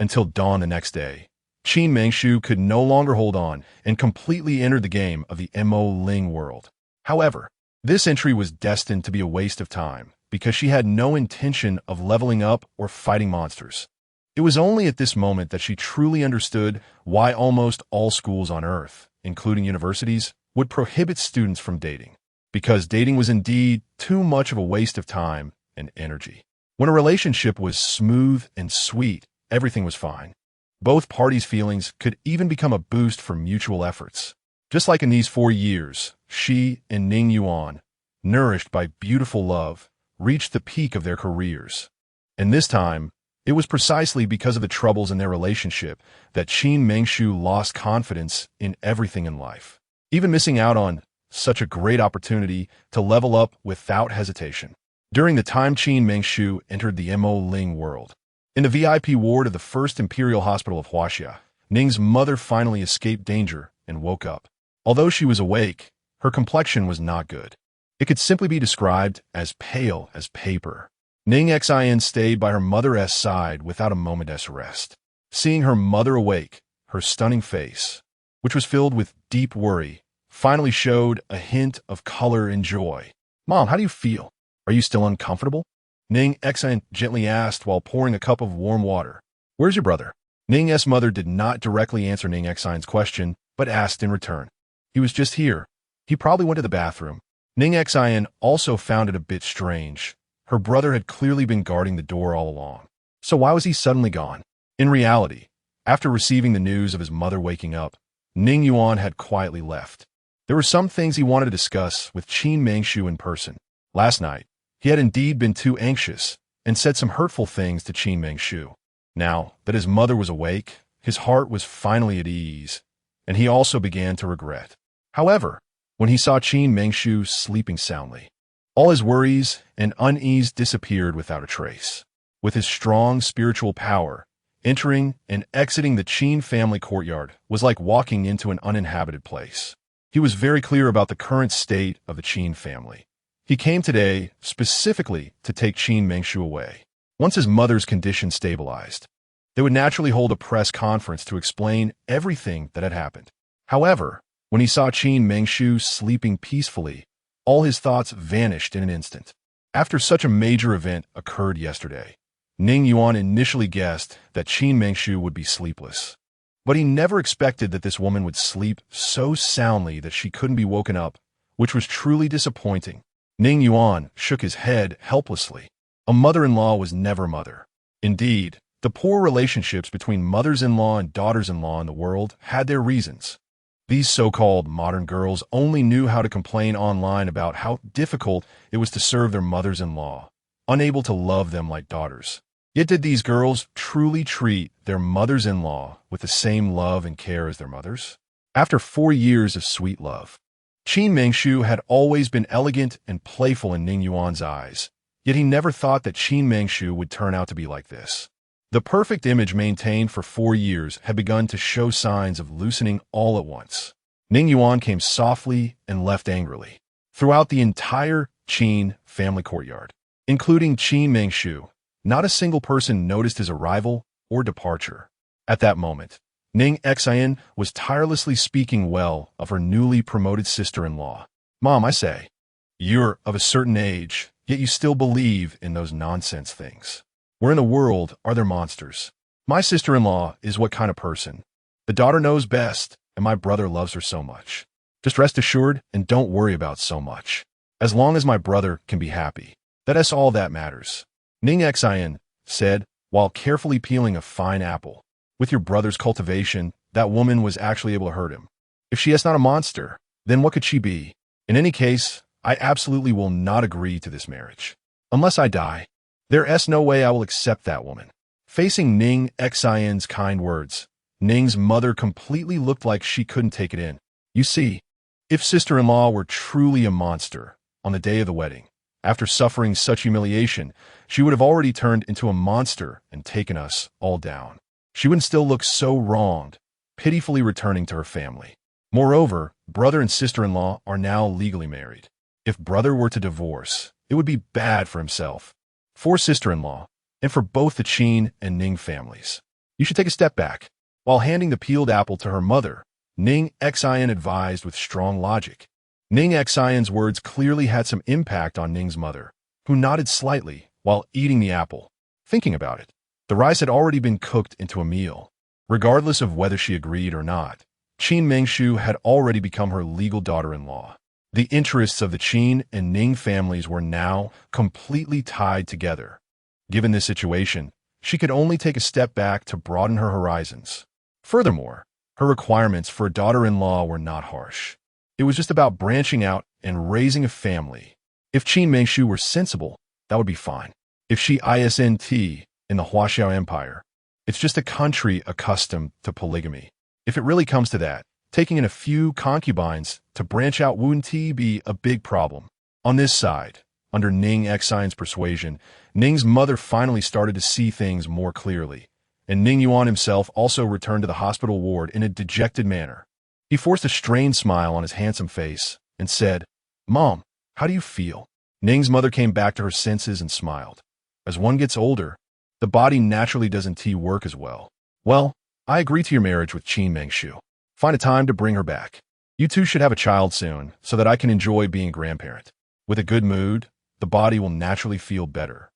until dawn the next day, Qin Mingshu could no longer hold on and completely entered the game of the Mo Ling world. However, this entry was destined to be a waste of time because she had no intention of leveling up or fighting monsters. It was only at this moment that she truly understood why almost all schools on Earth, including universities, would prohibit students from dating, because dating was indeed too much of a waste of time and energy. When a relationship was smooth and sweet, everything was fine. Both parties' feelings could even become a boost for mutual efforts. Just like in these 4 years, she and Ning Yuan, nourished by beautiful love, reached the peak of their careers. And this time, it was precisely because of the troubles in their relationship that Qin Mingshu lost confidence in everything in life, even missing out on such a great opportunity to level up without hesitation. During the time Qin Mingshu entered the Mo Ling world, in the VIP ward of the First Imperial Hospital of Huaxia, Ning's mother finally escaped danger and woke up. Although she was awake, her complexion was not good. It could simply be described as pale as paper. Ning Xin stayed by her mother's side without a moment's rest. Seeing her mother awake, her stunning face, which was filled with deep worry, finally showed a hint of color and joy. "Mom, how do you feel? Are you still uncomfortable?" Ning Xin gently asked while pouring a cup of warm water. "Where's your brother?" Ning's mother did not directly answer Ning Xin's question, but asked in return. "He was just here. He probably went to the bathroom." Ning Xin also found it a bit strange. Her brother had clearly been guarding the door all along. So why was he suddenly gone? In reality, after receiving the news of his mother waking up, Ning Yuan had quietly left. There were some things he wanted to discuss with Qin Mingshu in person. Last night, he had indeed been too anxious and said some hurtful things to Qin Mingshu. Now that his mother was awake, his heart was finally at ease, and he also began to regret. However, when he saw Qin Mingshu sleeping soundly, all his worries and unease disappeared without a trace. With his strong spiritual power, entering and exiting the Qin family courtyard was like walking into an uninhabited place. He was very clear about the current state of the Qin family. He came today specifically to take Qin Mingshu away. Once his mother's condition stabilized, they would naturally hold a press conference to explain everything that had happened. However, when he saw Qin Mingshu sleeping peacefully, all his thoughts vanished in an instant. After such a major event occurred yesterday, Ning Yuan initially guessed that Qin Mingshu would be sleepless. But he never expected that this woman would sleep so soundly that she couldn't be woken up, which was truly disappointing. Ning Yuan shook his head helplessly. A mother-in-law was never mother. Indeed, the poor relationships between mothers-in-law and daughters-in-law in the world had their reasons. These so-called modern girls only knew how to complain online about how difficult it was to serve their mothers-in-law, unable to love them like daughters. Yet did these girls truly treat their mothers-in-law with the same love and care as their mothers? After 4 years of sweet love, Qin Mingshu had always been elegant and playful in Ning Yuan's eyes, yet he never thought that Qin Mingshu would turn out to be like this. The perfect image maintained for 4 years had begun to show signs of loosening all at once. Ning Yuan came softly and left angrily. Throughout the entire Qin family courtyard, including Qin Mingshu, not a single person noticed his arrival or departure. At that moment, Ning Xin was tirelessly speaking well of her newly promoted sister-in-law. "Mom, I say, you're of a certain age, yet you still believe in those nonsense things. Where in the world are there monsters? My sister-in-law is what kind of person? The daughter knows best, and my brother loves her so much. Just rest assured and don't worry about so much. As long as my brother can be happy, that's all that matters." Ning Xin said, while carefully peeling a fine apple. "With your brother's cultivation, that woman was actually able to hurt him. If she is not a monster, then what could she be? In any case, I absolutely will not agree to this marriage. Unless I die, there is no way I will accept that woman." Facing Ning Xin's kind words, Ning's mother completely looked like she couldn't take it in. You see, if sister-in-law were truly a monster, on the day of the wedding, after suffering such humiliation, she would have already turned into a monster and taken us all down. she wouldn't still look so wronged, pitifully returning to her family. Moreover, brother and sister-in-law are now legally married. If brother were to divorce, it would be bad for himself, for sister-in-law, and for both the Qin and Ning families. You should take a step back. While handing the peeled apple to her mother, Ning Yuan advised with strong logic. Ning Yuan's words clearly had some impact on Ning's mother, who nodded slightly while eating the apple. Thinking about it, the rice had already been cooked into a meal. Regardless of whether she agreed or not, Qin Mengshu had already become her legal daughter-in-law. The interests of the Qin and Ning families were now completely tied together. Given this situation, she could only take a step back to broaden her horizons. Furthermore, her requirements for a daughter-in-law were not harsh. It was just about branching out and raising a family. If Qin Mengshu were sensible, that would be fine. If she isn't in the Huaxiao Empire, it's just a country accustomed to polygamy. If it really comes to that, taking in a few concubines to branch out wouldn't be a big problem. On this side, under Ning Yuan's persuasion, Ning's mother finally started to see things more clearly, and Ning Yuan himself also returned to the hospital ward in a dejected manner. He forced a strained smile on his handsome face and said, "Mom, how do you feel?" Ning's mother came back to her senses and smiled. As one gets older, the body naturally doesn't work as well. Well, I agree to your marriage with Qin Mengshu. Find a time to bring her back. You two should have a child soon so that I can enjoy being a grandparent. With a good mood, the body will naturally feel better.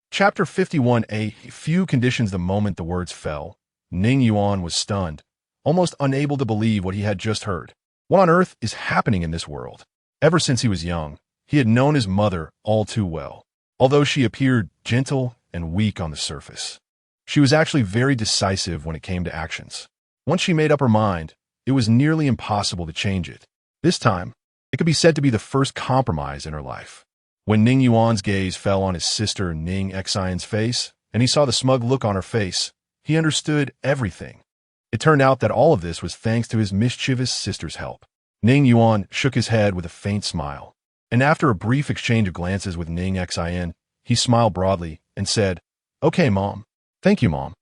Chapter 51. A few conditions. The moment the words fell, Ning Yuan was stunned, almost unable to believe what he had just heard. What on earth is happening in this world? Ever since he was young, he had known his mother all too well. Although she appeared gentle and weak on the surface, she was actually very decisive when it came to actions. Once she made up her mind, it was nearly impossible to change it. This time, it could be said to be the first compromise in her life. When Ning Yuan's gaze fell on his sister Ning Yuan's face, and he saw the smug look on her face, he understood everything. It turned out that all of this was thanks to his mischievous sister's help. Ning Yuan shook his head with a faint smile, and after a brief exchange of glances with Ning Yuan, he smiled broadly and said, "Okay, Mom. Thank you, Mom.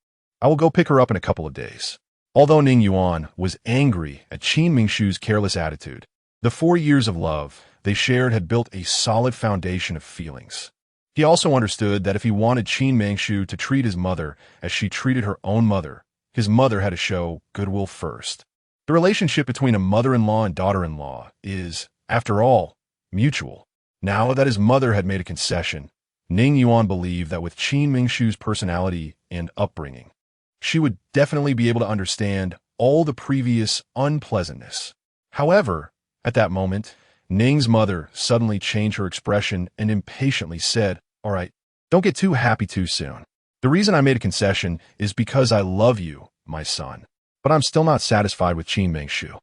I will go pick her up in a couple of days." Although Ning Yuan was angry at Qin Mengshu's careless attitude, the 4 years of love they shared had built a solid foundation of feelings. He also understood that if he wanted Qin Mengshu to treat his mother as she treated her own mother, his mother had to show goodwill first. The relationship between a mother-in-law and daughter-in-law is, after all, mutual. Now that his mother had made a concession, Ning Yuan believed that with Qin Mengshu's personality and upbringing, she would definitely be able to understand all the previous unpleasantness. However, at that moment, Ning's mother suddenly changed her expression and impatiently said, "All right, don't get too happy too soon. The reason I made a concession is because I love you, my son. But I'm still not satisfied with Qin Mengshu.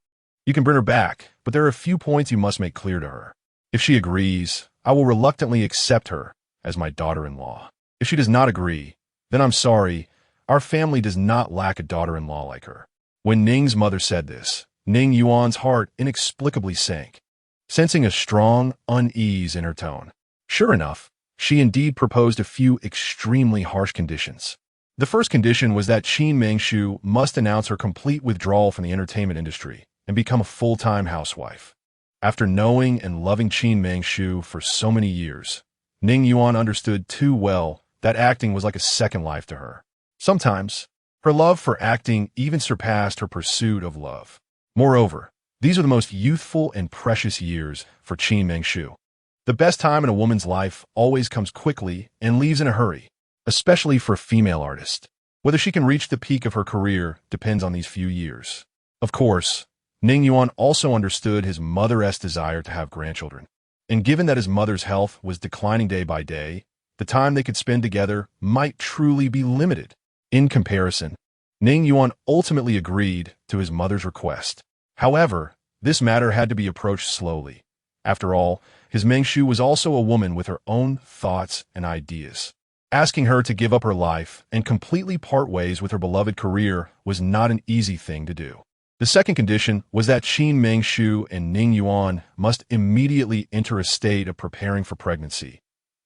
You can bring her back, but there are a few points you must make clear to her. If she agrees, I will reluctantly accept her as my daughter-in-law. If she does not agree, then I'm sorry, our family does not lack a daughter-in-law like her." When Ning's mother said this, Ning Yuan's heart inexplicably sank, sensing a strong unease in her tone. Sure enough, she indeed proposed a few extremely harsh conditions. The first condition was that Qin Mengshu must announce her complete withdrawal from the entertainment industry and become a full-time housewife. After knowing and loving Qin Mengshu for so many years, Ning Yuan understood too well that acting was like a second life to her. Sometimes, her love for acting even surpassed her pursuit of love. Moreover, these are the most youthful and precious years for Qin Mengshu. The best time in a woman's life always comes quickly and leaves in a hurry, especially for a female artist. Whether she can reach the peak of her career depends on these few years. Of course, Ning Yuan also understood his mother's desire to have grandchildren. And given that his mother's health was declining day by day, the time they could spend together might truly be limited. In comparison, Ning Yuan ultimately agreed to his mother's request. However, this matter had to be approached slowly. After all, his Mengshu was also a woman with her own thoughts and ideas. Asking her to give up her life and completely part ways with her beloved career was not an easy thing to do. The second condition was that Qin Mengshu and Ning Yuan must immediately enter a state of preparing for pregnancy,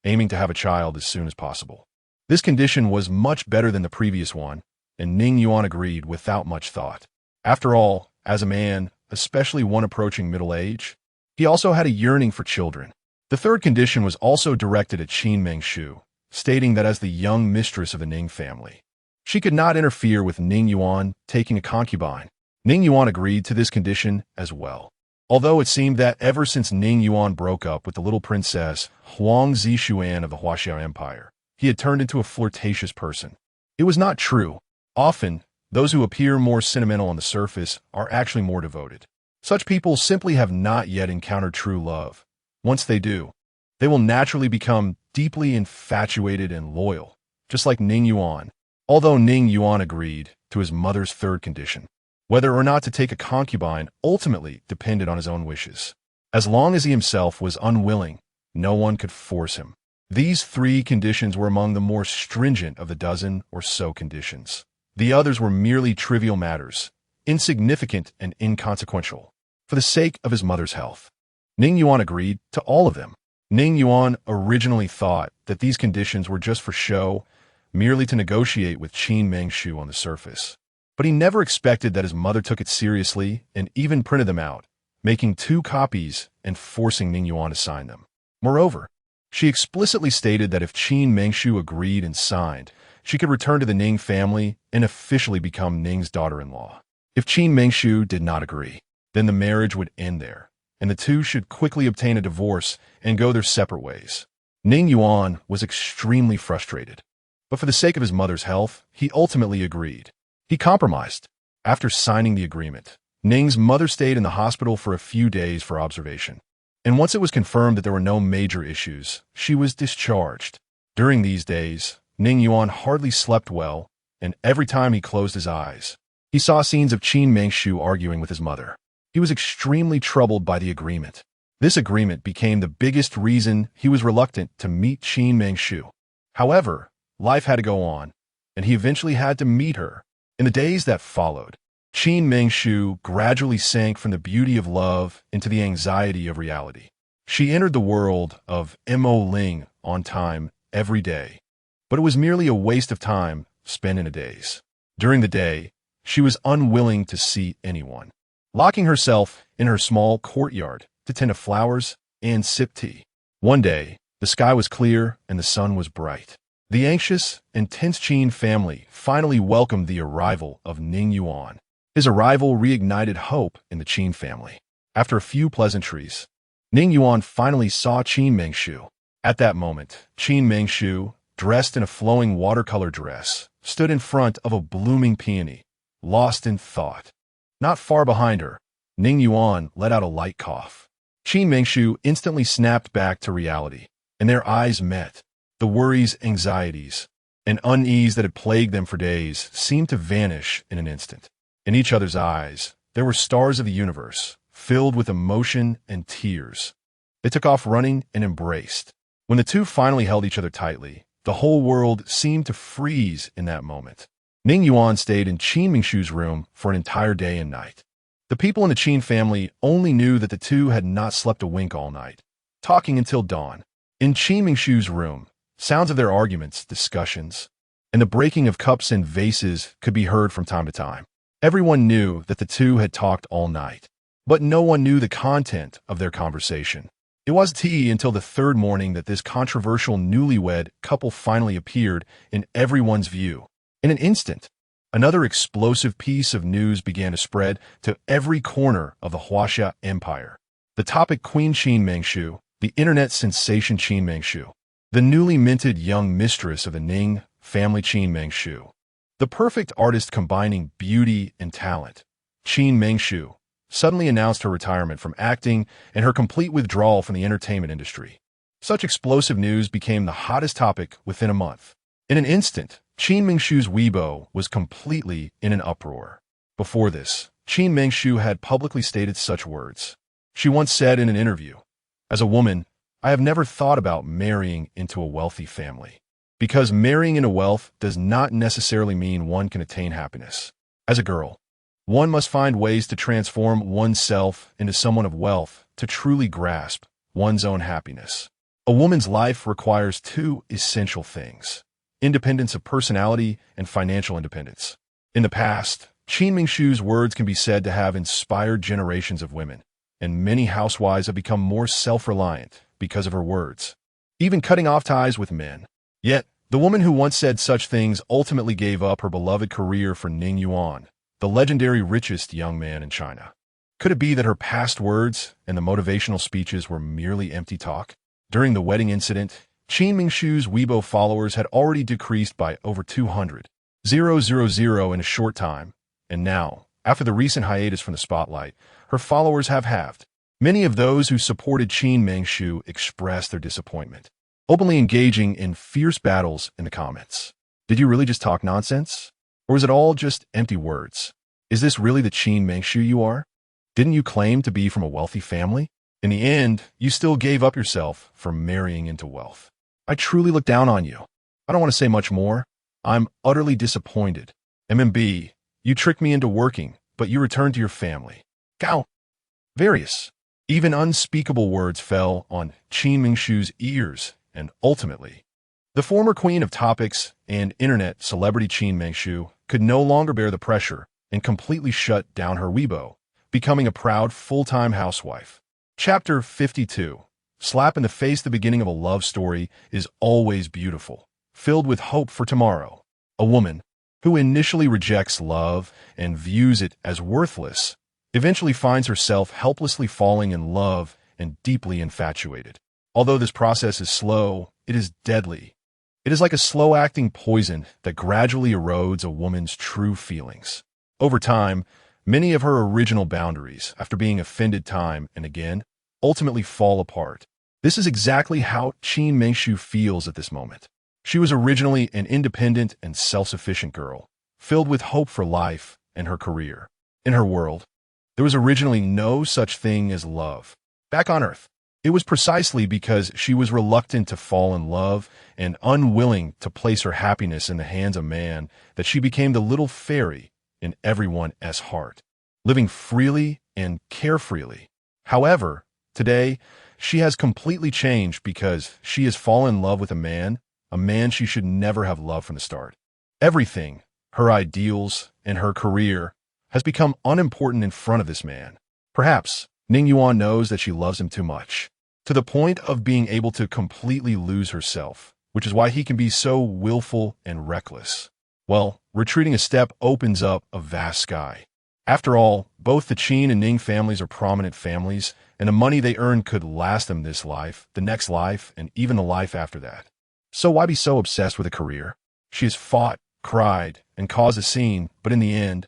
aiming to have a child as soon as possible. This condition was much better than the previous one, and Ning Yuan agreed without much thought. After all, as a man, especially one approaching middle age, he also had a yearning for children. The third condition was also directed at Qin Mengshu, stating that as the young mistress of the Ning family, she could not interfere with Ning Yuan taking a concubine. Ning Yuan agreed to this condition as well. Although it seemed that ever since Ning Yuan broke up with the little princess Huang Zixuan of the Huaxia Empire, he had turned into a flirtatious person. It was not true. Often, those who appear more sentimental on the surface are actually more devoted. Such people simply have not yet encountered true love. Once they do, they will naturally become deeply infatuated and loyal, just like Ning Yuan. Although Ning Yuan agreed to his mother's third condition, whether or not to take a concubine ultimately depended on his own wishes. As long as he himself was unwilling, no one could force him. These three conditions were among the more stringent of the dozen or so conditions. The others were merely trivial matters, insignificant and inconsequential, for the sake of his mother's health. Ning Yuan agreed to all of them. Ning Yuan originally thought that these conditions were just for show, merely to negotiate with Qin Mengshu on the surface. But he never expected that his mother took it seriously and even printed them out, making 2 copies and forcing Ning Yuan to sign them. Moreover, she explicitly stated that if Qin Mengshu agreed and signed, she could return to the Ning family and officially become Ning's daughter-in-law. If Qin Mengshu did not agree, then the marriage would end there, and the two should quickly obtain a divorce and go their separate ways. Ning Yuan was extremely frustrated, but for the sake of his mother's health, he ultimately agreed. He compromised. After signing the agreement, Ning's mother stayed in the hospital for a few days for observation, and once it was confirmed that there were no major issues, she was discharged. During these days, Ning Yuan hardly slept well, and every time he closed his eyes, he saw scenes of Qin Mengshu arguing with his mother. He was extremely troubled by the agreement. This agreement became the biggest reason he was reluctant to meet Qin Mengshu. However, life had to go on, and he eventually had to meet her. In the days that followed, Qin Mengshu gradually sank from the beauty of love into the anxiety of reality. She entered the world of Mo Ling on time every day, but it was merely a waste of time spent in a daze. During the day, she was unwilling to see anyone, locking herself in her small courtyard to tend to flowers and sip tea. One day, the sky was clear and the sun was bright. The anxious and tense Qin family finally welcomed the arrival of Ning Yuan. His arrival reignited hope in the Qin family. After a few pleasantries, Ning Yuan finally saw Qin Mengshu. At that moment, Qin Mengshu, dressed in a flowing watercolor dress, stood in front of a blooming peony, lost in thought. Not far behind her, Ning Yuan let out a light cough. Qin Mengshu instantly snapped back to reality, and their eyes met. The worries, anxieties, and unease that had plagued them for days seemed to vanish in an instant. In each other's eyes, there were stars of the universe, filled with emotion and tears. They took off running and embraced. When the two finally held each other tightly, the whole world seemed to freeze in that moment. Ning Yuan stayed in Qin Mengshu's room for an entire day and night. The people in the Qin family only knew that the two had not slept a wink all night, talking until dawn. In Qin Mengshu's room, sounds of their arguments, discussions, and the breaking of cups and vases could be heard from time to time. Everyone knew that the two had talked all night, but no one knew the content of their conversation. It was tea until the third morning that this controversial newlywed couple finally appeared in everyone's view. In an instant, another explosive piece of news began to spread to every corner of the Huaxia Empire. The topic: Queen Qin Mengshu, the internet sensation Qin Mengshu, the newly minted young mistress of the Ning family Qin Mengshu, the perfect artist combining beauty and talent. Qin Mengshu suddenly announced her retirement from acting and her complete withdrawal from the entertainment industry. Such explosive news became the hottest topic within a month. In an instant, Qin Mengshu's Weibo was completely in an uproar. Before this, Qin Mengshu had publicly stated such words. She once said in an interview, "As a woman, I have never thought about marrying into a wealthy family, because marrying into wealth does not necessarily mean one can attain happiness. As a girl, one must find ways to transform oneself into someone of wealth to truly grasp one's own happiness. A woman's life requires 2 essential things: independence of personality and financial independence. In the past, Qin Mingshu's words can be said to have inspired generations of women, and many housewives have become more self-reliant because of her words, even cutting off ties with men. Yet, the woman who once said such things ultimately gave up her beloved career for Ning Yuan, the legendary richest young man in China. Could it be that her past words and the motivational speeches were merely empty talk? During the wedding incident, Qin Mingshu's Weibo followers had already decreased by over 200,000 in a short time, and now, after the recent hiatus from the spotlight, her followers have halved. Many of those who supported Qin Mingshu expressed their disappointment, openly engaging in fierce battles in the comments. Did you really just talk nonsense? Or is it all just empty words? Is this really the Qin Mingshu you are? Didn't you claim to be from a wealthy family? In the end, you still gave up yourself for marrying into wealth. I truly look down on you. I don't want to say much more. I'm utterly disappointed. MMB, you tricked me into working, but you returned to your family. Gao. Various, even unspeakable words fell on Qin Mingshu's ears, and ultimately, the former queen of topics and internet celebrity Qin Mingshu could no longer bear the pressure and completely shut down her Weibo, becoming a proud full-time housewife. Chapter 52. Slap in the face. The beginning of a love story is always beautiful, filled with hope for tomorrow. A woman who initially rejects love and views it as worthless eventually finds herself helplessly falling in love and deeply infatuated. Although this process is slow, it is deadly. It is like a slow-acting poison that gradually erodes a woman's true feelings. Over time, many of her original boundaries, after being offended time and again, ultimately fall apart. This is exactly how Qin Mingshu feels at this moment. She was originally an independent and self-sufficient girl, filled with hope for life and her career. In her world, there was originally no such thing as love. Back on Earth, it was precisely because she was reluctant to fall in love and unwilling to place her happiness in the hands of man that she became the little fairy in everyone's heart, living freely and carefreely. However, today, she has completely changed because she has fallen in love with a man she should never have loved from the start. Everything, her ideals and her career, has become unimportant in front of this man. Perhaps Ning Yuan knows that she loves him too much, to the point of being able to completely lose herself, which is why he can be so willful and reckless. Well, retreating a step opens up a vast sky. After all, both the Qin and Ning families are prominent families, and the money they earn could last them this life, the next life, and even the life after that. So why be so obsessed with a career? She has fought, cried, and caused a scene, but in the end,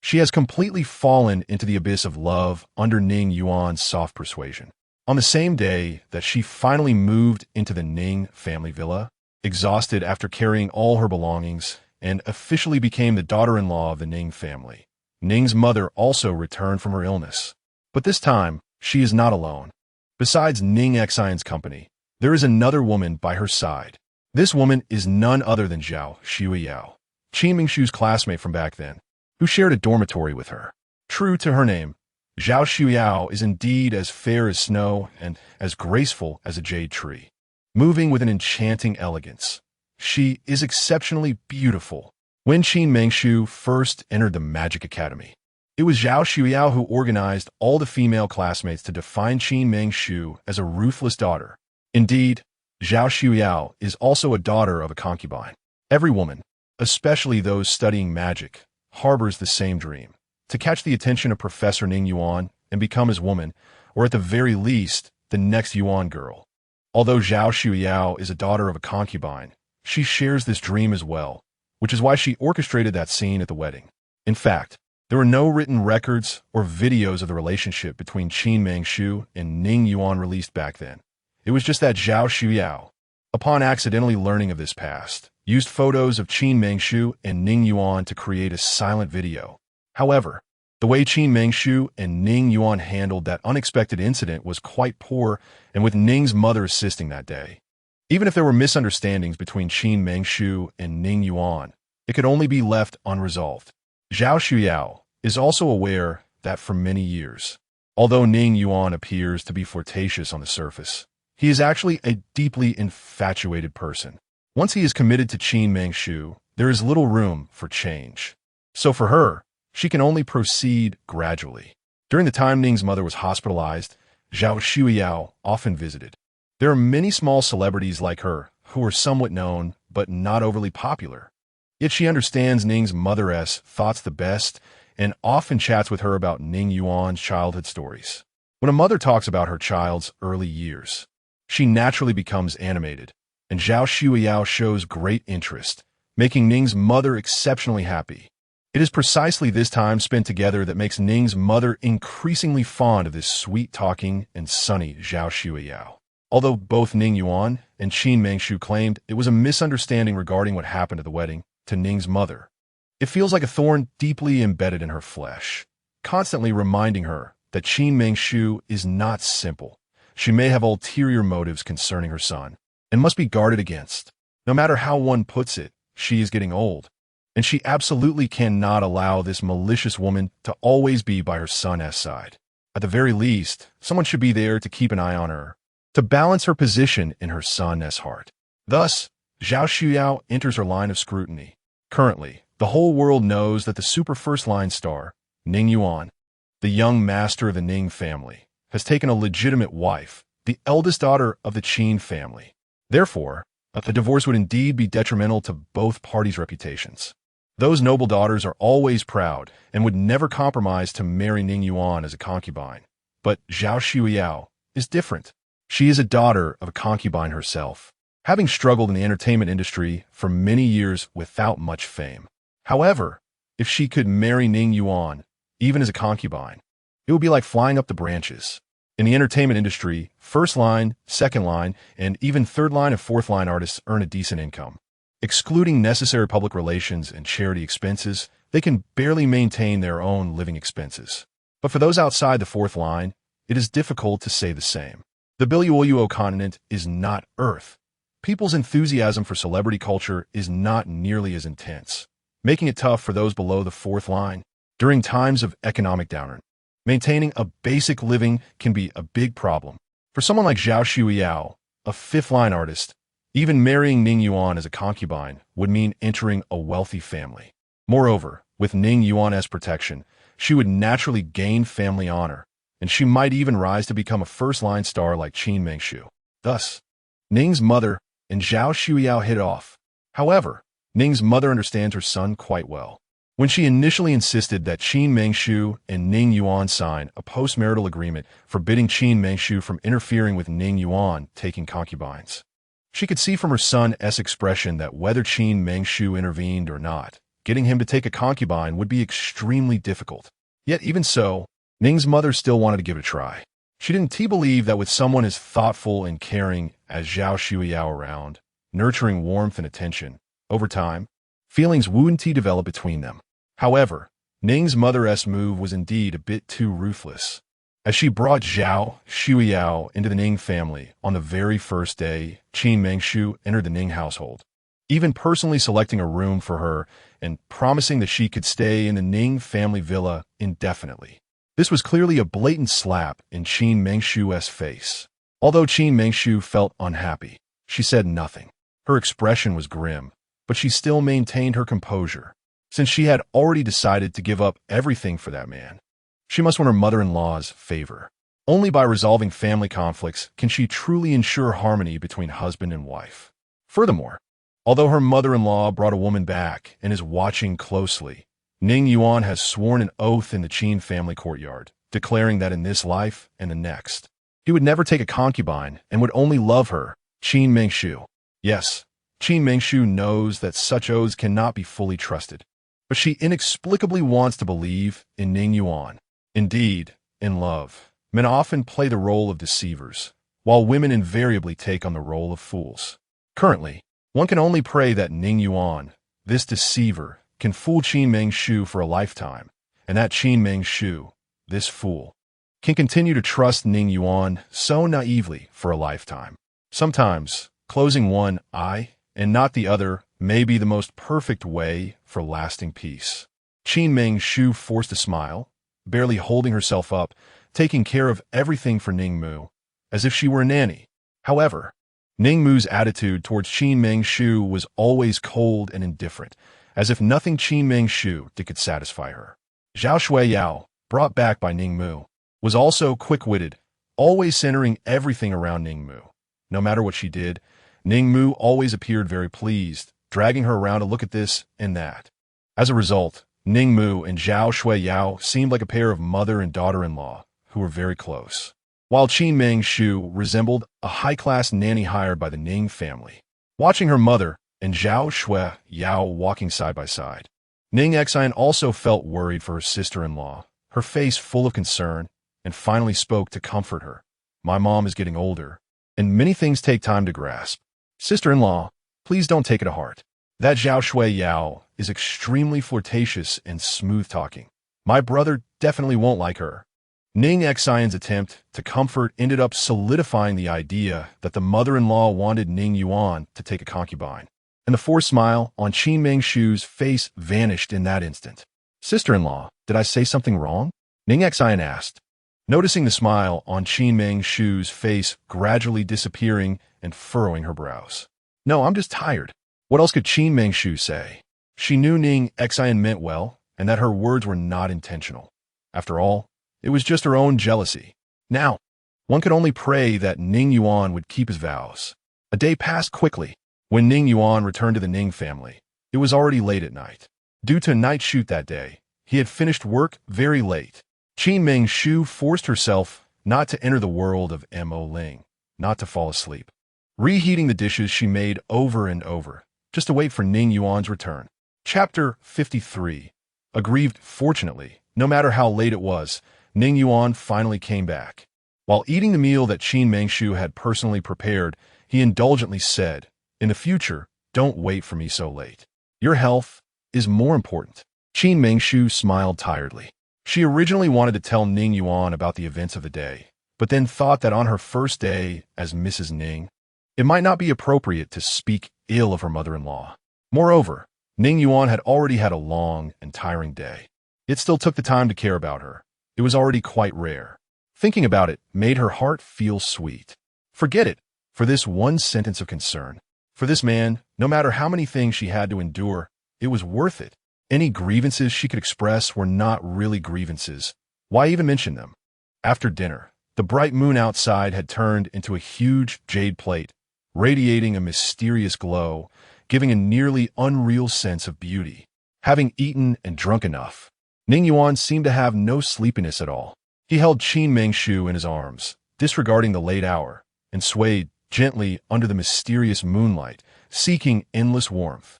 she has completely fallen into the abyss of love under Ning Yuan's soft persuasion. On the same day that she finally moved into the Ning family villa, exhausted after carrying all her belongings, and officially became the daughter-in-law of the Ning family, Ning's mother also returned from her illness. But this time, she is not alone. Besides Ning Xian's company, there is another woman by her side. This woman is none other than Zhao Xueyao, Qin Mingshu's classmate from back then, who shared a dormitory with her. True to her name, Zhao Xueyao is indeed as fair as snow and as graceful as a jade tree, moving with an enchanting elegance. She is exceptionally beautiful. When Qin Mingshu first entered the Magic Academy, it was Zhao Xueyao who organized all the female classmates to define Qin Mingshu as a ruthless daughter. Indeed, Zhao Xueyao is also a daughter of a concubine. Every woman, especially those studying magic, harbors the same dream: to catch the attention of Professor Ning Yuan and become his woman, or at the very least, the next Yuan girl. Although Zhao Xueyao is a daughter of a concubine, she shares this dream as well, which is why she orchestrated that scene at the wedding. In fact, there were no written records or videos of the relationship between Qin Mingshu and Ning Yuan released back then. It was just that Zhao Xueyao, upon accidentally learning of this past, used photos of Qin Mingshu and Ning Yuan to create a silent video. However, the way Qin Mingshu and Ning Yuan handled that unexpected incident was quite poor, and with Ning's mother assisting that day. Even if there were misunderstandings between Qin Mingshu and Ning Yuan, it could only be left unresolved. Zhao Xueyao is also aware that for many years, although Ning Yuan appears to be flirtatious on the surface, he is actually a deeply infatuated person. Once he is committed to Qin Mingshu, there is little room for change. So for her, she can only proceed gradually. During the time Ning's mother was hospitalized, Zhao Shuiyao often visited. There are many small celebrities like her who are somewhat known but not overly popular. Yet she understands Ning's mother's thoughts the best and often chats with her about Ning Yuan's childhood stories. When a mother talks about her child's early years, she naturally becomes animated, and Zhao Shuiyao shows great interest, making Ning's mother exceptionally happy. It is precisely this time spent together that makes Ning's mother increasingly fond of this sweet-talking and sunny Zhao Shuiyao. Although both Ning Yuan and Qin Mengshu claimed it was a misunderstanding regarding what happened at the wedding to Ning's mother, it feels like a thorn deeply embedded in her flesh, constantly reminding her that Qin Mengshu is not simple. She may have ulterior motives concerning her son and must be guarded against. No matter how one puts it, she is getting old, and she absolutely cannot allow this malicious woman to always be by her son's side. At the very least, someone should be there to keep an eye on her, to balance her position in her son's heart. Thus, Zhao Shuiyao enters her line of scrutiny. Currently, the whole world knows that the super first-line star, Ning Yuan, the young master of the Ning family, has taken a legitimate wife, the eldest daughter of the Qin family. Therefore, a divorce would indeed be detrimental to both parties' reputations. Those noble daughters are always proud and would never compromise to marry Ning Yuan as a concubine. But Zhao Shuiyao is different. She is a daughter of a concubine herself, having struggled in the entertainment industry for many years without much fame. However, if she could marry Ning Yuan, even as a concubine, it would be like flying up the branches. In the entertainment industry, first line, second line, and even third line and fourth line artists earn a decent income. Excluding necessary public relations and charity expenses, they can barely maintain their own living expenses. But for those outside the fourth line, it is difficult to say the same. The Biluoyuo continent is not Earth. People's enthusiasm for celebrity culture is not nearly as intense, making it tough for those below the fourth line. During times of economic downturn, maintaining a basic living can be a big problem. For someone like Zhao Shuiyao, a fifth-line artist, even marrying Ning Yuan as a concubine would mean entering a wealthy family. Moreover, with Ning Yuan's protection, she would naturally gain family honor, and she might even rise to become a first-line star like Qin Mengshu. Thus, Ning's mother and Zhao Shuiyao hit it off. However, Ning's mother understands her son quite well. When she initially insisted that Qin Mengshu and Ning Yuan sign a post-marital agreement forbidding Qin Mengshu from interfering with Ning Yuan taking concubines, she could see from her son's expression that whether Qin Mengshu intervened or not, getting him to take a concubine would be extremely difficult. Yet even so, Ning's mother still wanted to give it a try. She didn't believe that with someone as thoughtful and caring as Zhao Shuiyao around, nurturing warmth and attention, over time, feelings wouldn't develop between them. However, Ning's mother's move was indeed a bit too ruthless. As she brought Zhao Shuiyao into the Ning family on the very first day Qin Mengshu entered the Ning household, even personally selecting a room for her and promising that she could stay in the Ning family villa indefinitely. This was clearly a blatant slap in Qin Mengshu's face. Although Qin Mengshu felt unhappy, she said nothing. Her expression was grim, but she still maintained her composure, since she had already decided to give up everything for that man. She must win her mother-in-law's favor. Only by resolving family conflicts can she truly ensure harmony between husband and wife. Furthermore, although her mother-in-law brought a woman back and is watching closely, Ning Yuan has sworn an oath in the Qin family courtyard, declaring that in this life and the next, he would never take a concubine and would only love her, Qin Mengshu. Yes, Qin Mengshu knows that such oaths cannot be fully trusted, but she inexplicably wants to believe in Ning Yuan. Indeed, in love, men often play the role of deceivers, while women invariably take on the role of fools. Currently, one can only pray that Ning Yuan, this deceiver, can fool Qin Mengshu for a lifetime, and that Qin Mengshu, this fool, can continue to trust Ning Yuan so naively for a lifetime. Sometimes, closing one eye and not the other may be the most perfect way for lasting peace. Qin Mengshu forced a smile, barely holding herself up, taking care of everything for Ning Mu, as if she were a nanny. However, Ning Mu's attitude towards Qin Mengshu was always cold and indifferent, as if nothing Qin Ming Shu did could satisfy her. Zhao Shui Yao, brought back by Ning Mu, was also quick-witted, always centering everything around Ning Mu. No matter what she did, Ning Mu always appeared very pleased, dragging her around to look at this and that. As a result, Ning Mu and Zhao Shui Yao seemed like a pair of mother and daughter-in-law who were very close, while Qin Ming Shu resembled a high-class nanny hired by the Ning family. Watching her mother and Zhao Shui Yao walking side by side, Ning Yuan also felt worried for her sister-in-law, her face full of concern, and finally spoke to comfort her. "My mom is getting older, and many things take time to grasp. Sister-in-law, please don't take it to heart. That Zhao Shui Yao is extremely flirtatious and smooth-talking. My brother definitely won't like her." Ning Yuan's attempt to comfort ended up solidifying the idea that the mother-in-law wanted Ning Yuan to take a concubine, and the forced smile on Qin Ming Shu's face vanished in that instant. "Sister-in-law, did I say something wrong?" Ning Yuan asked, noticing the smile on Qin Ming Shu's face gradually disappearing and furrowing her brows. "No, I'm just tired." What else could Qin Ming Shu say? She knew Ning Yuan meant well, and that her words were not intentional. After all, it was just her own jealousy. Now, one could only pray that Ning Yuan would keep his vows. A day passed quickly. When Ning Yuan returned to the Ning family, it was already late at night. Due to a night shoot that day, he had finished work very late. Qin Ming Shu forced herself not to enter the world of Mo Ling, not to fall asleep. Reheating the dishes she made over and over, just to wait for Ning Yuan's return. Chapter 53. Aggrieved. Fortunately, no matter how late it was, Ning Yuan finally came back. While eating the meal that Qin Ming Shu had personally prepared, he indulgently said, "In the future, don't wait for me so late. Your health is more important." Qin Ming Shu smiled tiredly. She originally wanted to tell Ning Yuan about the events of the day, but then thought that on her first day as Mrs. Ning, it might not be appropriate to speak ill of her mother-in-law. Moreover, Ning Yuan had already had a long and tiring day. It still took the time to care about her. It was already quite rare. Thinking about it made her heart feel sweet. Forget it, for this one sentence of concern. For this man, no matter how many things she had to endure, it was worth it. Any grievances she could express were not really grievances. Why even mention them? After dinner, the bright moon outside had turned into a huge jade plate, radiating a mysterious glow, giving a nearly unreal sense of beauty. Having eaten and drunk enough, Ning Yuan seemed to have no sleepiness at all. He held Qin Ming Shu in his arms, disregarding the late hour, and swayed gently under the mysterious moonlight, seeking endless warmth.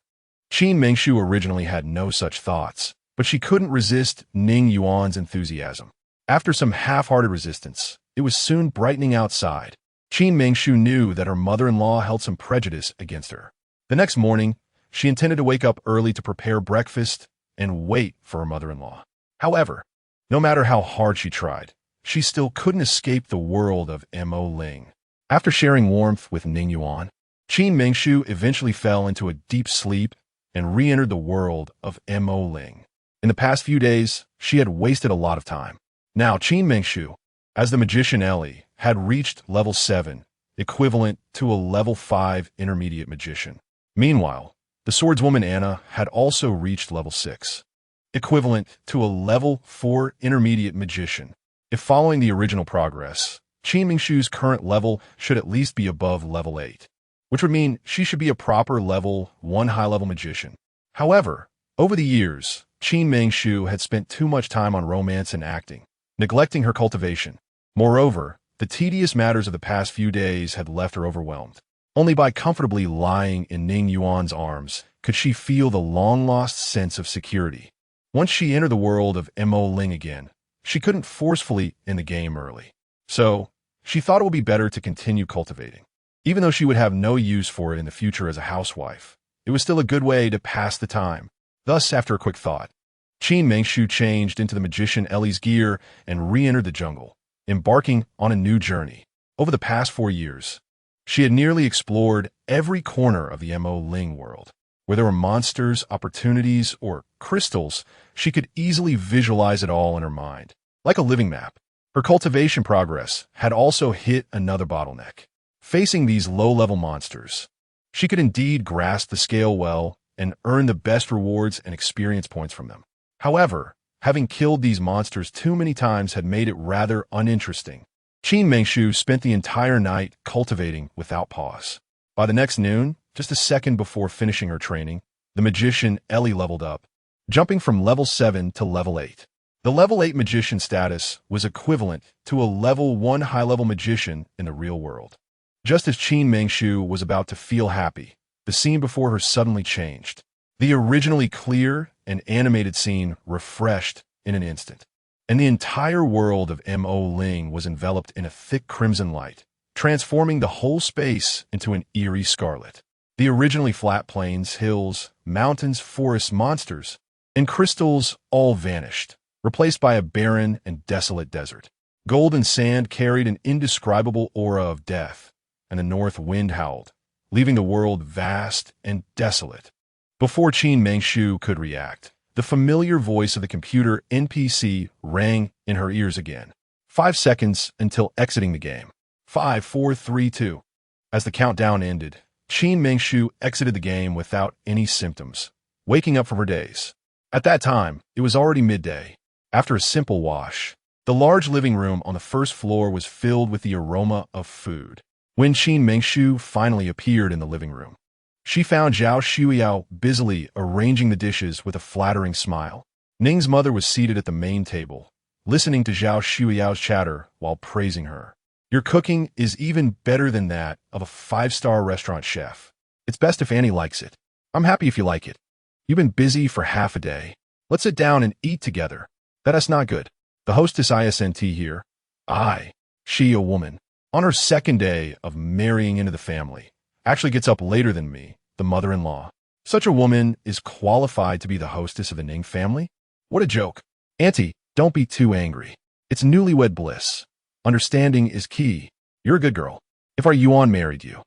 Qin Ming Shu originally had no such thoughts, but she couldn't resist Ning Yuan's enthusiasm. After some half-hearted resistance, it was soon brightening outside. Qin Ming Shu knew that her mother-in-law held some prejudice against her. The next morning, she intended to wake up early to prepare breakfast and wait for her mother-in-law. However, no matter how hard she tried, she still couldn't escape the world of Mo Ling. After sharing warmth with Ning Yuan, Qin Ming Shu eventually fell into a deep sleep and re-entered the world of Mo Ling. In the past few days, she had wasted a lot of time. Now, Qin Ming Shu, as the magician Ellie, had reached level 7, equivalent to a level 5 intermediate magician. Meanwhile, the swordswoman Anna had also reached level 6, equivalent to a level 4 intermediate magician. If following the original progress, Qin Ming Shu's current level should at least be above level 8, which would mean she should be a proper level 1 high-level magician. However, over the years, Qin Ming Shu had spent too much time on romance and acting, neglecting her cultivation. Moreover, the tedious matters of the past few days had left her overwhelmed. Only by comfortably lying in Ning Yuan's arms could she feel the long-lost sense of security. Once she entered the world of Mo Ling again, she couldn't forcefully end the game early. So, she thought it would be better to continue cultivating. Even though she would have no use for it in the future as a housewife, it was still a good way to pass the time. Thus, after a quick thought, Qin Ming Shu changed into the magician Ellie's gear and re-entered the jungle, embarking on a new journey. Over the past 4 years, she had nearly explored every corner of the Mo Ling world. Where there were monsters, opportunities, or crystals, she could easily visualize it all in her mind. Like a living map, her cultivation progress had also hit another bottleneck. Facing these low-level monsters, she could indeed grasp the scale well and earn the best rewards and experience points from them. However, having killed these monsters too many times had made it rather uninteresting. Qin Mengshu spent the entire night cultivating without pause. By the next noon, just a second before finishing her training, the magician Ellie leveled up, jumping from level 7 to level 8. The level 8 magician status was equivalent to a level 1 high-level magician in the real world. Just as Qin Mengshu was about to feel happy, the scene before her suddenly changed. The originally clear and animated scene refreshed in an instant, and the entire world of Mo Ling was enveloped in a thick crimson light, transforming the whole space into an eerie scarlet. The originally flat plains, hills, mountains, forests, monsters, and crystals all vanished, replaced by a barren and desolate desert. Golden sand carried an indescribable aura of death, and the north wind howled, leaving the world vast and desolate. Before Qin Mengshu could react, the familiar voice of the computer NPC rang in her ears again. 5 seconds until exiting the game. 5, 4, 3, 2. As the countdown ended, Qin Mengshu exited the game without any symptoms, waking up from her daze. At that time, it was already midday. After a simple wash, the large living room on the first floor was filled with the aroma of food. When Qin Mengshu finally appeared in the living room, she found Zhao Shuiyao busily arranging the dishes with a flattering smile. Ning's mother was seated at the main table, listening to Zhao Shuiyao's chatter while praising her. Your cooking is even better than that of a 5-star restaurant chef. It's best if Annie likes it. I'm happy if you like it. You've been busy for half a day. Let's sit down and eat together. That's not good. The hostess ISNT here. She, a woman, on her second day of marrying into the family, actually gets up later than me, the mother-in-law. Such a woman is qualified to be the hostess of the Ning family? What a joke. Auntie, don't be too angry. It's newlywed bliss. Understanding is key. You're a good girl. If our Yuan married you,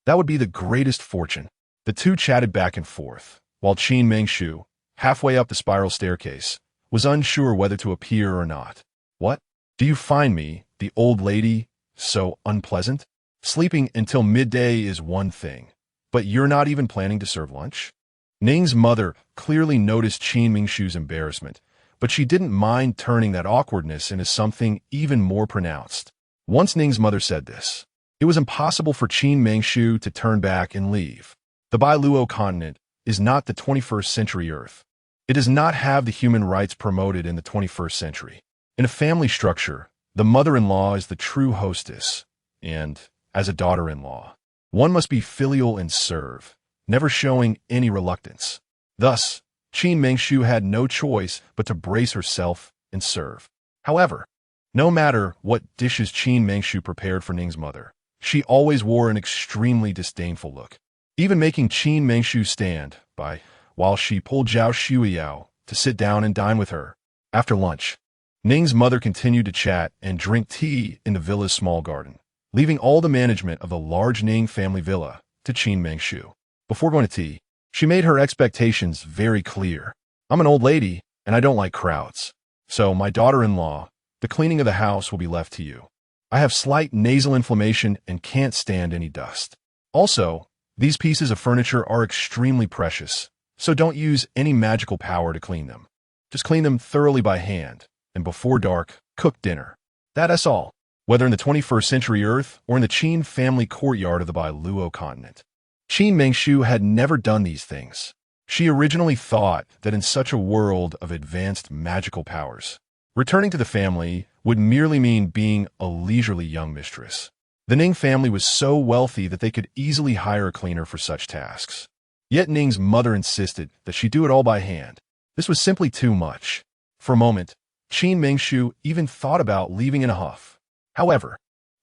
that would be the greatest fortune. The two chatted back and forth, while Qin Mengshu, halfway up the spiral staircase, was unsure whether to appear or not. What? Do you find me, the old lady, so unpleasant? Sleeping until midday is one thing, but you're not even planning to serve lunch? Ning's mother clearly noticed Qin Mengshu's embarrassment, but she didn't mind turning that awkwardness into something even more pronounced. Once Ning's mother said this, it was impossible for Qin Mengshu to turn back and leave. The Bailuo continent is not the 21st century Earth. It does not have the human rights promoted in the 21st century. In a family structure, the mother-in-law is the true hostess, and, as a daughter-in-law, one must be filial and serve, never showing any reluctance. Thus, Qin Mengshu had no choice but to brace herself and serve. However, no matter what dishes Qin Mengshu prepared for Ning's mother, she always wore an extremely disdainful look, even making Qin Mengshu stand by while she pulled Zhao Shuiyao to sit down and dine with her. After lunch, Ning's mother continued to chat and drink tea in the villa's small garden, leaving all the management of the large Ning family villa to Qin Mengshu. Before going to tea, she made her expectations very clear. I'm an old lady, and I don't like crowds. So, my daughter-in-law, the cleaning of the house will be left to you. I have slight nasal inflammation and can't stand any dust. Also, these pieces of furniture are extremely precious, so don't use any magical power to clean them. Just clean them thoroughly by hand, and before dark, cook dinner. That's all, whether in the 21st century Earth or in the Qin family courtyard of the Bailuo continent. Qin Mengshu had never done these things. She originally thought that in such a world of advanced magical powers, returning to the family would merely mean being a leisurely young mistress. The Ning family was so wealthy that they could easily hire a cleaner for such tasks. Yet Ning's mother insisted that she do it all by hand. This was simply too much. For a moment, Qin Mengshu even thought about leaving in a huff. However,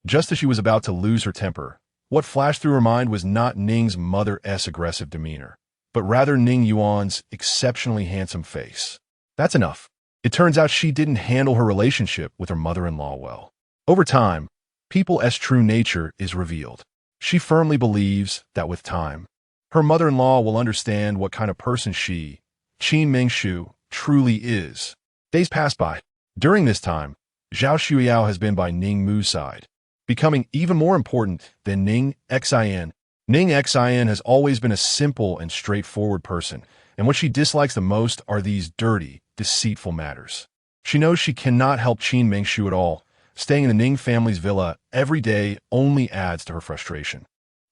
just as she was about to lose her temper, what flashed through her mind was not Ning's mother's aggressive demeanor, but rather Ning Yuan's exceptionally handsome face. That's enough. It turns out she didn't handle her relationship with her mother-in-law well. Over time, people's true nature is revealed. She firmly believes that with time, her mother-in-law will understand what kind of person she, Qin Mengshu, truly is. Days pass by. During this time, Zhao Shuiyao has been by Ning Mu's side, becoming even more important than Ning Xin Ning Xin has always been a simple and straightforward person, and what she dislikes the most are these dirty, deceitful matters. She knows she cannot help Qin Mengshu at all. Staying in the Ning family's villa every day only adds to her frustration.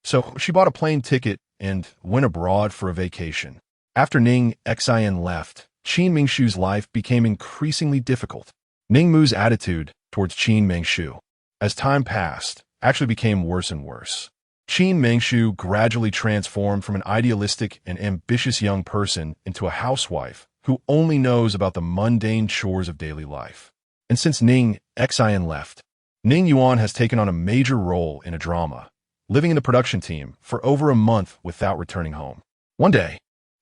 So she bought a plane ticket and went abroad for a vacation. After Ning Xin left, Qin Mengshu's life became increasingly difficult. Ning Mu's attitude towards Qin Mengshu, as time passed, actually became worse and worse. Qin Mengshu gradually transformed from an idealistic and ambitious young person into a housewife who only knows about the mundane chores of daily life. And since Ning Xin left, Ning Yuan has taken on a major role in a drama, living in the production team for over a month without returning home. One day,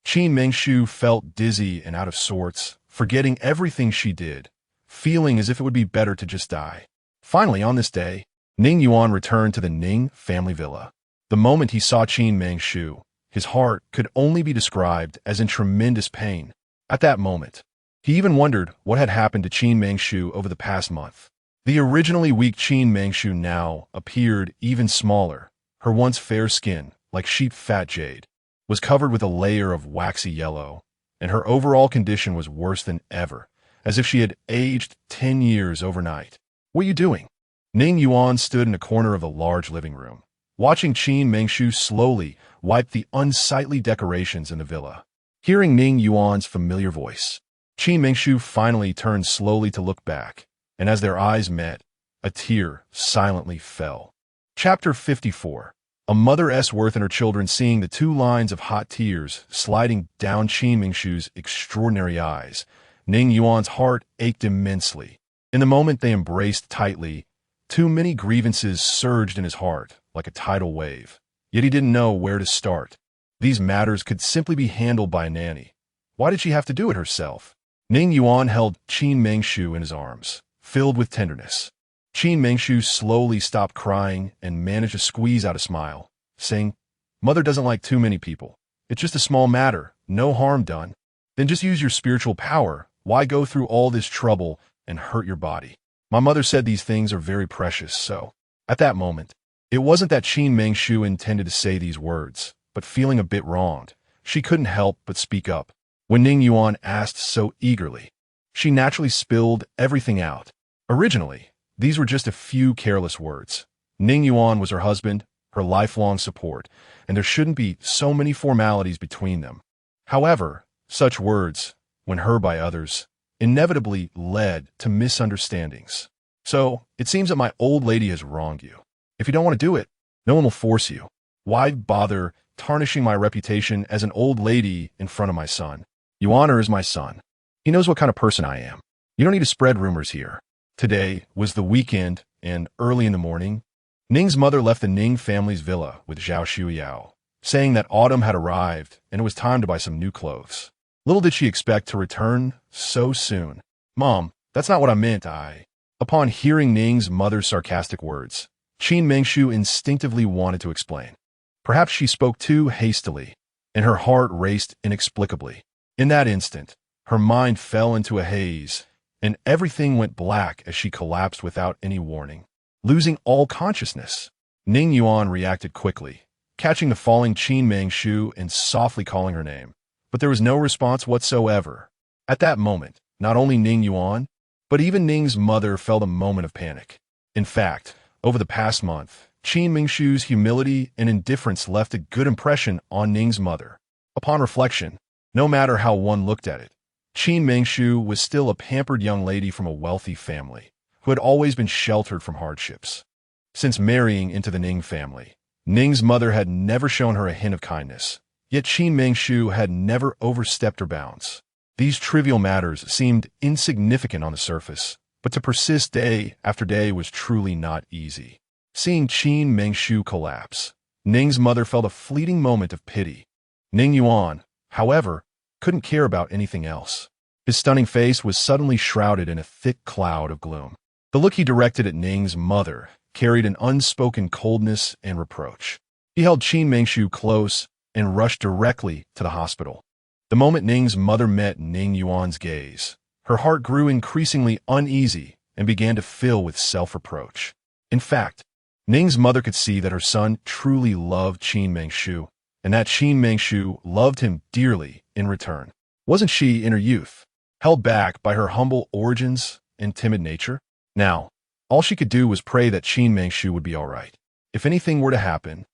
Qin Mengshu felt dizzy and out of sorts, forgetting everything she did, feeling as if it would be better to just die. Finally, on this day, Ning Yuan returned to the Ning family villa. The moment he saw Qin Mengshu, his heart could only be described as in tremendous pain. At that moment, he even wondered what had happened to Qin Mengshu over the past month. The originally weak Qin Mengshu now appeared even smaller. Her once fair skin, like sheep fat jade, was covered with a layer of waxy yellow, and her overall condition was worse than ever, as if she had aged 10 years overnight. "What are you doing?" Ning Yuan stood in a corner of the large living room, watching Qin Mengshu slowly wipe the unsightly decorations in the villa. Hearing Ning Yuan's familiar voice, Qin Mengshu finally turned slowly to look back, and as their eyes met, a tear silently fell. Chapter 54. A mother's worth in her children. Seeing the two lines of hot tears sliding down Qin Mengshu's extraordinary eyes, Ning Yuan's heart ached immensely. In the moment they embraced tightly, too many grievances surged in his heart like a tidal wave. Yet he didn't know where to start. These matters could simply be handled by a nanny. Why did she have to do it herself? Ning Yuan held Qin Mengshu in his arms, filled with tenderness. Qin Mengshu slowly stopped crying and managed to squeeze out a smile, saying, "Mother doesn't like too many people. It's just a small matter, no harm done. Then just use your spiritual power. Why go through all this trouble and hurt your body? My mother said these things are very precious, so." At that moment, it wasn't that Qin Mengshu intended to say these words, but feeling a bit wronged, she couldn't help but speak up. When Ning Yuan asked so eagerly, she naturally spilled everything out. Originally, these were just a few careless words. Ning Yuan was her husband, her lifelong support, and there shouldn't be so many formalities between them. However, such words, when heard by others, inevitably led to misunderstandings. "So, it seems that my old lady has wronged you. If you don't want to do it, no one will force you. Why bother tarnishing my reputation as an old lady in front of my son? Yuan is my son. He knows what kind of person I am. You don't need to spread rumors here." Today was the weekend, and early in the morning, Ning's mother left the Ning family's villa with Zhao Shuyao, saying that autumn had arrived and it was time to buy some new clothes. Little did she expect to return so soon. "Mom, that's not what I meant, Upon hearing Ning's mother's sarcastic words, Qin Mengshu instinctively wanted to explain. Perhaps she spoke too hastily, and her heart raced inexplicably. In that instant, her mind fell into a haze, and everything went black as she collapsed without any warning. Losing all consciousness, Ning Yuan reacted quickly, catching the falling Qin Mengshu and softly calling her name. But there was no response whatsoever. At that moment, not only Ning Yuan, but even Ning's mother felt a moment of panic. In fact, over the past month, Qin Mengshu's humility and indifference left a good impression on Ning's mother. Upon reflection, no matter how one looked at it, Qin Mengshu was still a pampered young lady from a wealthy family, who had always been sheltered from hardships. Since marrying into the Ning family, Ning's mother had never shown her a hint of kindness, yet Qin Mengshu had never overstepped her bounds. These trivial matters seemed insignificant on the surface, but to persist day after day was truly not easy. Seeing Qin Mengshu collapse, Ning's mother felt a fleeting moment of pity. Ning Yuan, however, couldn't care about anything else. His stunning face was suddenly shrouded in a thick cloud of gloom. The look he directed at Ning's mother carried an unspoken coldness and reproach. He held Qin Mengshu close and rushed directly to the hospital. The moment Ning's mother met Ning Yuan's gaze, her heart grew increasingly uneasy and began to fill with self-reproach. In fact, Ning's mother could see that her son truly loved Qin Mengshu, and that Qin Mengshu loved him dearly in return. Wasn't she, in her youth, held back by her humble origins and timid nature? Now, all she could do was pray that Qin Mengshu would be all right. If anything were to happen,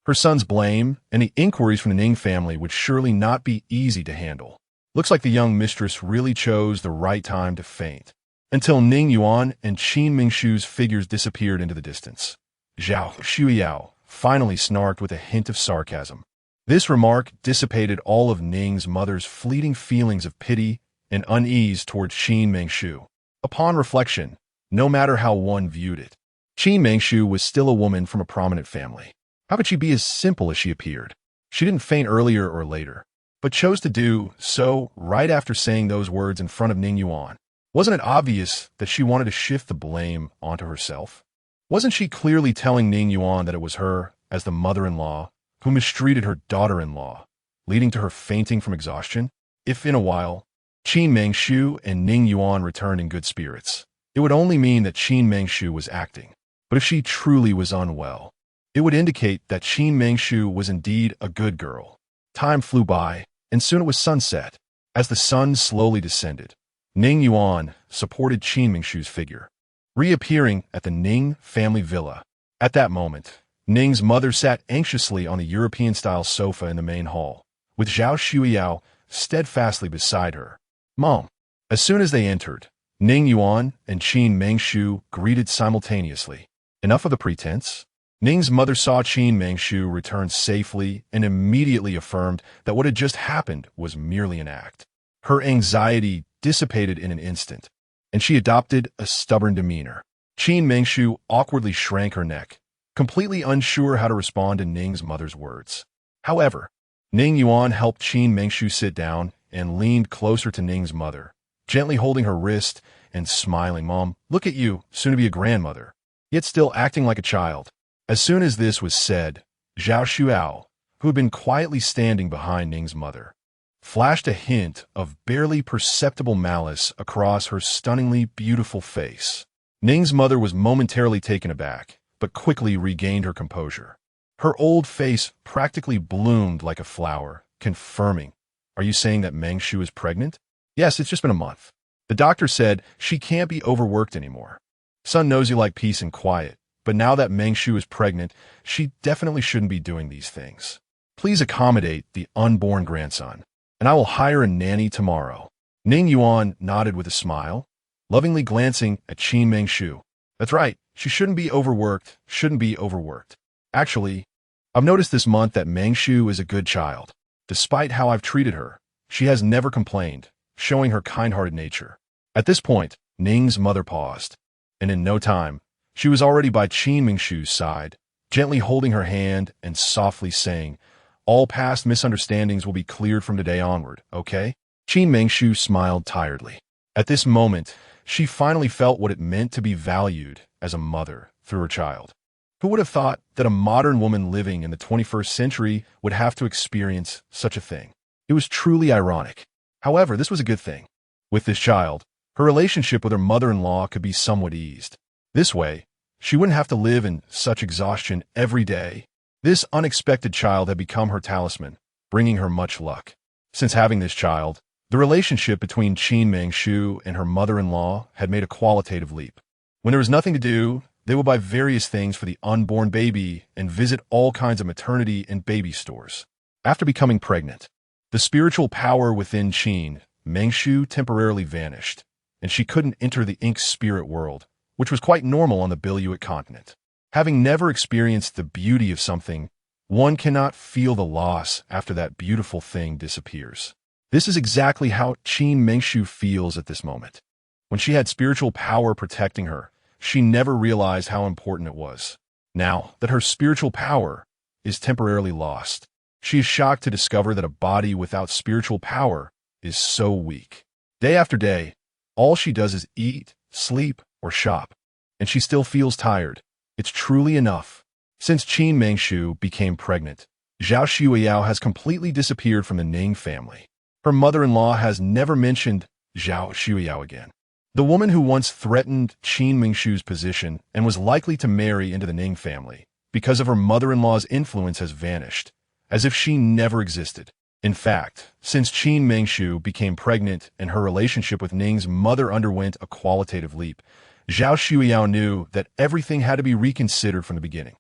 her son's blame and the inquiries from the Ning family would surely not be easy to handle. Looks like the young mistress really chose the right time to faint, until Ning Yuan and Qin Mengshu's figures disappeared into the distance. Zhao Xueyao finally snarked with a hint of sarcasm. This remark dissipated all of Ning's mother's fleeting feelings of pity and unease towards Qin Mengshu. Upon reflection, no matter how one viewed it, Qin Mengshu was still a woman from a prominent family. How could she be as simple as she appeared? She didn't faint earlier or later, but chose to do so right after saying those words in front of Ning Yuan. Wasn't it obvious that she wanted to shift the blame onto herself? Wasn't she clearly telling Ning Yuan that it was her, as the mother-in-law, who mistreated her daughter-in-law, leading to her fainting from exhaustion? If in a while, Qin Mengshu and Ning Yuan returned in good spirits, it would only mean that Qin Mengshu was acting. But if she truly was unwell, it would indicate that Qin Mengshu was indeed a good girl. Time flew by, and soon it was sunset. As the sun slowly descended, Ning Yuan supported Qin Mengshu's figure, reappearing at the Ning family villa. At that moment, Ning's mother sat anxiously on the European-style sofa in the main hall, with Zhao Xueyao steadfastly beside her. Mom. As soon as they entered, Ning Yuan and Qin Mengshu greeted simultaneously. Enough of the pretense. Ning's mother saw Qin Mengshu return safely and immediately affirmed that what had just happened was merely an act. Her anxiety dissipated in an instant, and she adopted a stubborn demeanor. Qin Mengshu awkwardly shrank her neck, completely unsure how to respond to Ning's mother's words. However, Ning Yuan helped Qin Mengshu sit down and leaned closer to Ning's mother, gently holding her wrist and smiling. Mom, look at you, soon to be a grandmother, yet still acting like a child. As soon as this was said, Zhao Xueyao, who had been quietly standing behind Ning's mother, flashed a hint of barely perceptible malice across her stunningly beautiful face. Ning's mother was momentarily taken aback, but quickly regained her composure. Her old face practically bloomed like a flower, confirming, "Are you saying that Mengshu is pregnant?" "Yes, it's just been a month. The doctor said she can't be overworked anymore. Son knows you like peace and quiet, but now that Mengshu is pregnant, she definitely shouldn't be doing these things. Please accommodate the unborn grandson, and I will hire a nanny tomorrow." Ning Yuan nodded with a smile, lovingly glancing at Qin Mengshu. "That's right, she shouldn't be overworked, Actually, I've noticed this month that Mengshu is a good child. Despite how I've treated her, she has never complained, showing her kind-hearted nature." At this point, Ning's mother paused, and in no time, she was already by Qin Mengshu's side, gently holding her hand and softly saying, "All past misunderstandings will be cleared from today onward, okay?" Qin Mengshu smiled tiredly. At this moment, she finally felt what it meant to be valued as a mother through her child. Who would have thought that a modern woman living in the 21st century would have to experience such a thing? It was truly ironic. However, this was a good thing. With this child, her relationship with her mother-in-law could be somewhat eased. This way, she wouldn't have to live in such exhaustion every day. This unexpected child had become her talisman, bringing her much luck. Since having this child, the relationship between Qin Mengshu and her mother-in-law had made a qualitative leap. When there was nothing to do, they would buy various things for the unborn baby and visit all kinds of maternity and baby stores. After becoming pregnant, the spiritual power within Qin Mengshu temporarily vanished, and she couldn't enter the ink spirit world, which was quite normal on the Biluit continent. Having never experienced the beauty of something, one cannot feel the loss after that beautiful thing disappears. This is exactly how Qin Mengshu feels at this moment. When she had spiritual power protecting her, she never realized how important it was. Now that her spiritual power is temporarily lost, she is shocked to discover that a body without spiritual power is so weak. Day after day, all she does is eat, sleep, or shop, and she still feels tired. It's truly enough. Since Qin Mengshu became pregnant, Zhao Xueyao has completely disappeared from the Ning family. Her mother-in-law has never mentioned Zhao Xueyao again. The woman who once threatened Qin Mingshu's position and was likely to marry into the Ning family because of her mother-in-law's influence has vanished, as if she never existed. In fact, since Qin Mingshu became pregnant and her relationship with Ning's mother underwent a qualitative leap, Zhao Shuiyao knew that everything had to be reconsidered from the beginning.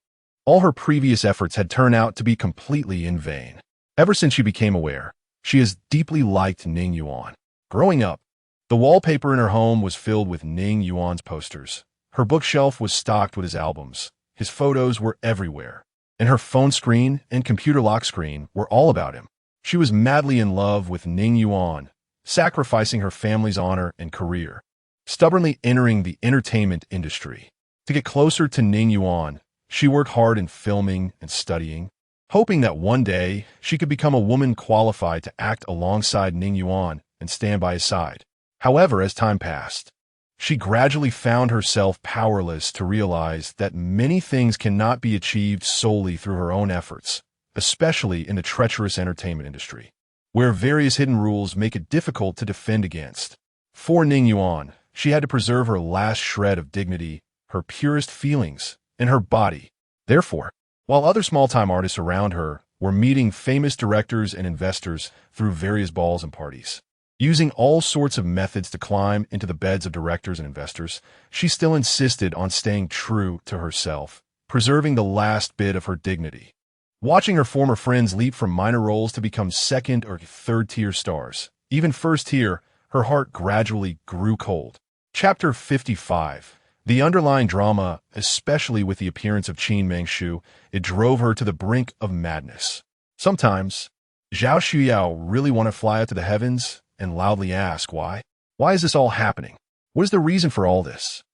All her previous efforts had turned out to be completely in vain. Ever since she became aware, she has deeply liked Ning Yuan. Growing up, the wallpaper in her home was filled with Ning Yuan's posters. Her bookshelf was stocked with his albums. His photos were everywhere, and her phone screen and computer lock screen were all about him. She was madly in love with Ning Yuan, sacrificing her family's honor and career, stubbornly entering the entertainment industry. To get closer to Ning Yuan, she worked hard in filming and studying, hoping that one day she could become a woman qualified to act alongside Ning Yuan and stand by his side. However, as time passed, she gradually found herself powerless to realize that many things cannot be achieved solely through her own efforts, especially in the treacherous entertainment industry, where various hidden rules make it difficult to defend against. For Ning Yuan, she had to preserve her last shred of dignity, her purest feelings, and her body. Therefore, while other small-time artists around her were meeting famous directors and investors through various balls and parties, using all sorts of methods to climb into the beds of directors and investors, she still insisted on staying true to herself, preserving the last bit of her dignity. Watching her former friends leap from minor roles to become second or third-tier stars, even first-tier, her heart gradually grew cold. Chapter 55. The underlying drama, especially with the appearance of Qin Mingshu, it drove her to the brink of madness. Sometimes, Zhao Shuyao really want to fly up to the heavens and loudly ask why. Why is this all happening? What is the reason for all this?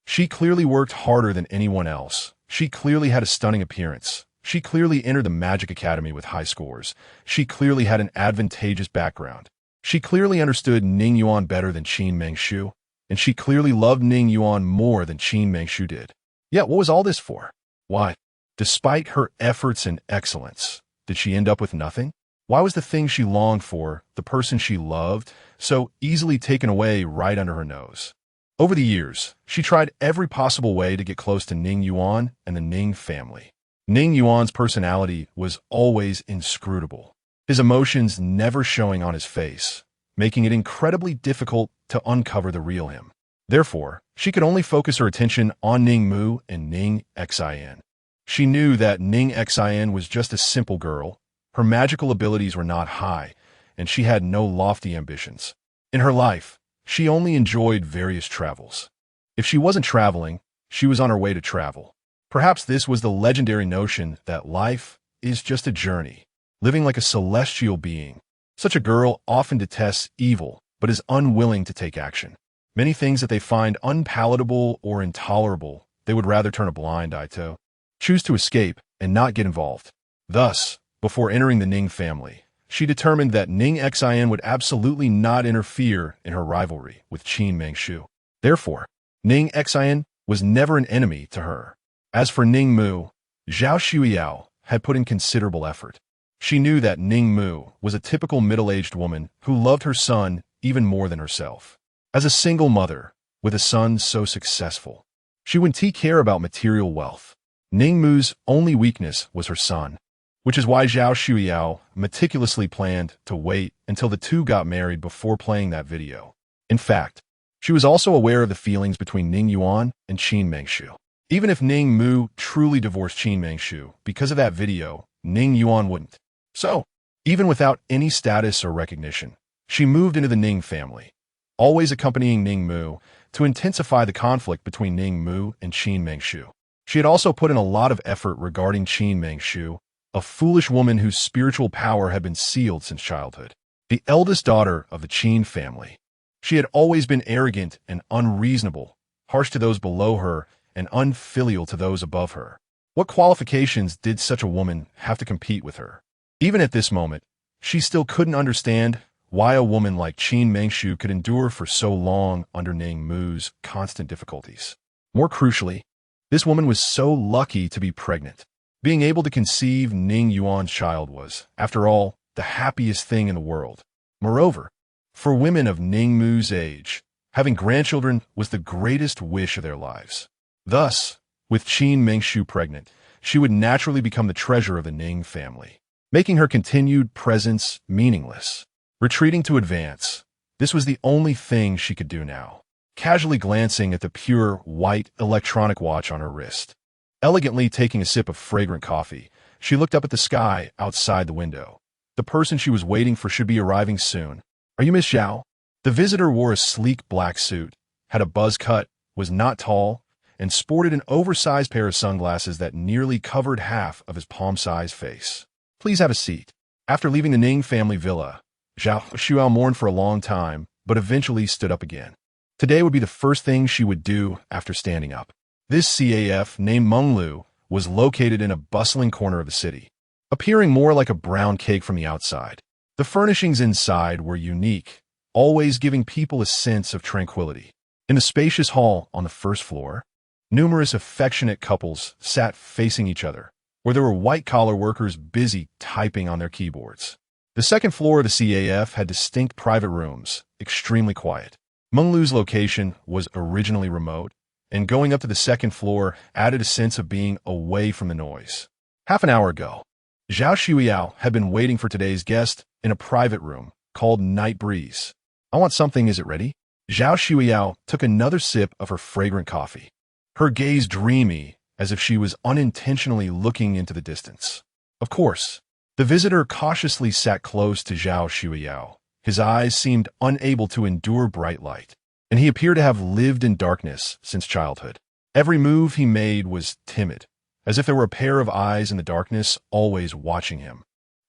She clearly worked harder than anyone else. She clearly had a stunning appearance. She clearly entered the Magic Academy with high scores. She clearly had an advantageous background. She clearly understood Ning Yuan better than Qin Mingshu, and she clearly loved Ning Yuan more than Qin Mingshu did. Yet what was all this for? Why, despite her efforts and excellence, did she end up with nothing? Why was the thing she longed for, the person she loved, so easily taken away right under her nose? Over the years, she tried every possible way to get close to Ning Yuan and the Ning family. Ning Yuan's personality was always inscrutable, his emotions never showing on his face, making it incredibly difficult to uncover the real him. Therefore, she could only focus her attention on Ning Mu and Ning Xin. She knew that Ning Xin was just a simple girl. Her magical abilities were not high, and she had no lofty ambitions. In her life, she only enjoyed various travels. If she wasn't traveling, she was on her way to travel. Perhaps this was the legendary notion that life is just a journey, living like a celestial being. Such a girl often detests evil, but is unwilling to take action. Many things that they find unpalatable or intolerable, they would rather turn a blind eye to, choose to escape and not get involved. Thus, before entering the Ning family, she determined that Ning Xin would absolutely not interfere in her rivalry with Qin Mingshu. Therefore, Ning Xin was never an enemy to her. As for Ning Mu, Zhao Shuiyao had put in considerable effort. She knew that Ning Mu was a typical middle-aged woman who loved her son even more than herself. As a single mother, with a son so successful, she wouldn't care about material wealth. Ning Mu's only weakness was her son, which is why Zhao Shuiyao meticulously planned to wait until the two got married before playing that video. In fact, she was also aware of the feelings between Ning Yuan and Qin Mingshu. Even if Ning Mu truly divorced Qin Mingshu because of that video, Ning Yuan wouldn't. So, even without any status or recognition, she moved into the Ning family, always accompanying Ning Mu to intensify the conflict between Ning Mu and Qin Mingshu. She had also put in a lot of effort regarding Qin Mingshu, a foolish woman whose spiritual power had been sealed since childhood. The eldest daughter of the Qin family, she had always been arrogant and unreasonable, harsh to those below her and unfilial to those above her. What qualifications did such a woman have to compete with her? Even at this moment, she still couldn't understand why a woman like Qin Mingshu could endure for so long under Ning Mu's constant difficulties. More crucially, this woman was so lucky to be pregnant. Being able to conceive Ning Yuan's child was, after all, the happiest thing in the world. Moreover, for women of Ning Mu's age, Having grandchildren was the greatest wish of their lives. Thus, with Qin Mengshu pregnant, she would naturally become the treasure of the Ning family, making her continued presence meaningless. Retreating to advance, this was the only thing she could do now. Casually glancing at the pure, white electronic watch on her wrist. Elegantly taking a sip of fragrant coffee, she looked up at the sky outside the window. The person she was waiting for should be arriving soon. "Are you Miss Zhao?" The visitor wore a sleek black suit, had a buzz cut, was not tall, and sported an oversized pair of sunglasses that nearly covered half of his palm-sized face. "Please have a seat." After leaving the Ning family villa, Zhao Xuao mourned for a long time, but eventually stood up again. Today would be the first thing she would do after standing up. This CAF, named Menglu, was located in a bustling corner of the city, appearing more like a brown cake from the outside. The furnishings inside were unique, always giving people a sense of tranquility. In the spacious hall on the first floor, numerous affectionate couples sat facing each other, where there were white-collar workers busy typing on their keyboards. The second floor of the CAF had distinct private rooms, extremely quiet. Menglu's location was originally remote, and going up to the second floor added a sense of being away from the noise. Half an hour ago, Zhao Xueyao had been waiting for today's guest in a private room called Night Breeze. "I want something, is it ready?" Zhao Xueyao took another sip of her fragrant coffee, her gaze dreamy as if she was unintentionally looking into the distance. Of course, the visitor cautiously sat close to Zhao Xueyao. His eyes seemed unable to endure bright light, and he appeared to have lived in darkness since childhood. Every move he made was timid, as if there were a pair of eyes in the darkness always watching him.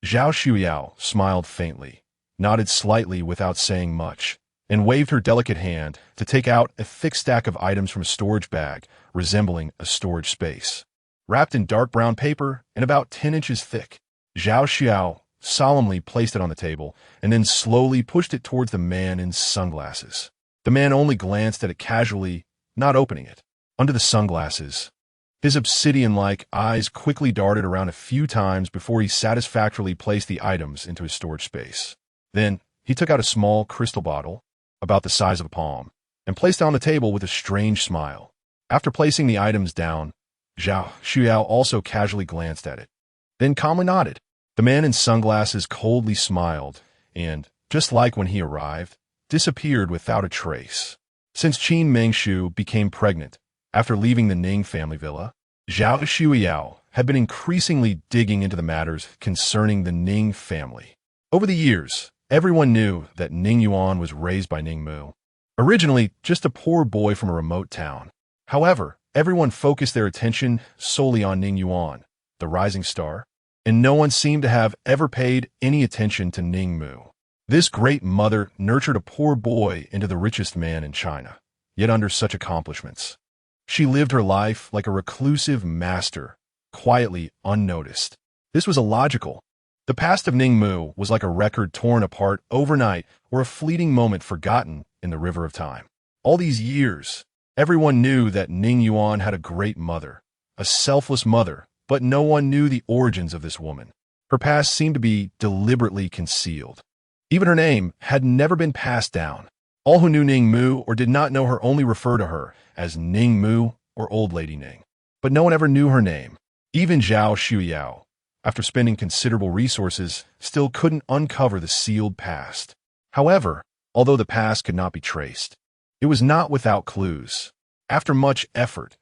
Zhao Xueyao smiled faintly, nodded slightly without saying much, and waved her delicate hand to take out a thick stack of items from a storage bag resembling a storage space. Wrapped in dark brown paper and about 10 inches thick, Zhao Xiao solemnly placed it on the table and then slowly pushed it towards the man in sunglasses. The man only glanced at it casually, not opening it. Under the sunglasses, his obsidian-like eyes quickly darted around a few times before he satisfactorily placed the items into his storage space. Then, he took out a small crystal bottle, about the size of a palm, and placed it on the table with a strange smile. After placing the items down, Zhao Xueyao also casually glanced at it, then calmly nodded. The man in sunglasses coldly smiled and, just like when he arrived, disappeared without a trace. Since Qin Mengshu became pregnant after leaving the Ning family villa, Zhao Xueyao had been increasingly digging into the matters concerning the Ning family. Over the years, everyone knew that Ning Yuan was raised by Ning Mu, originally just a poor boy from a remote town. However, everyone focused their attention solely on Ning Yuan, the rising star, and no one seemed to have ever paid any attention to Ning Mu. This great mother nurtured a poor boy into the richest man in China, yet under such accomplishments. She lived her life like a reclusive master, quietly unnoticed. This was illogical. The past of Ning Mu was like a record torn apart overnight or a fleeting moment forgotten in the river of time. All these years, everyone knew that Ning Yuan had a great mother, a selfless mother, but no one knew the origins of this woman. Her past seemed to be deliberately concealed. Even her name had never been passed down. All who knew Ning Mu or did not know her only referred to her as Ning Mu or Old Lady Ning. But no one ever knew her name. Even Zhao Xueyao, after spending considerable resources, still couldn't uncover the sealed past. However, although the past could not be traced, it was not without clues. After much effort,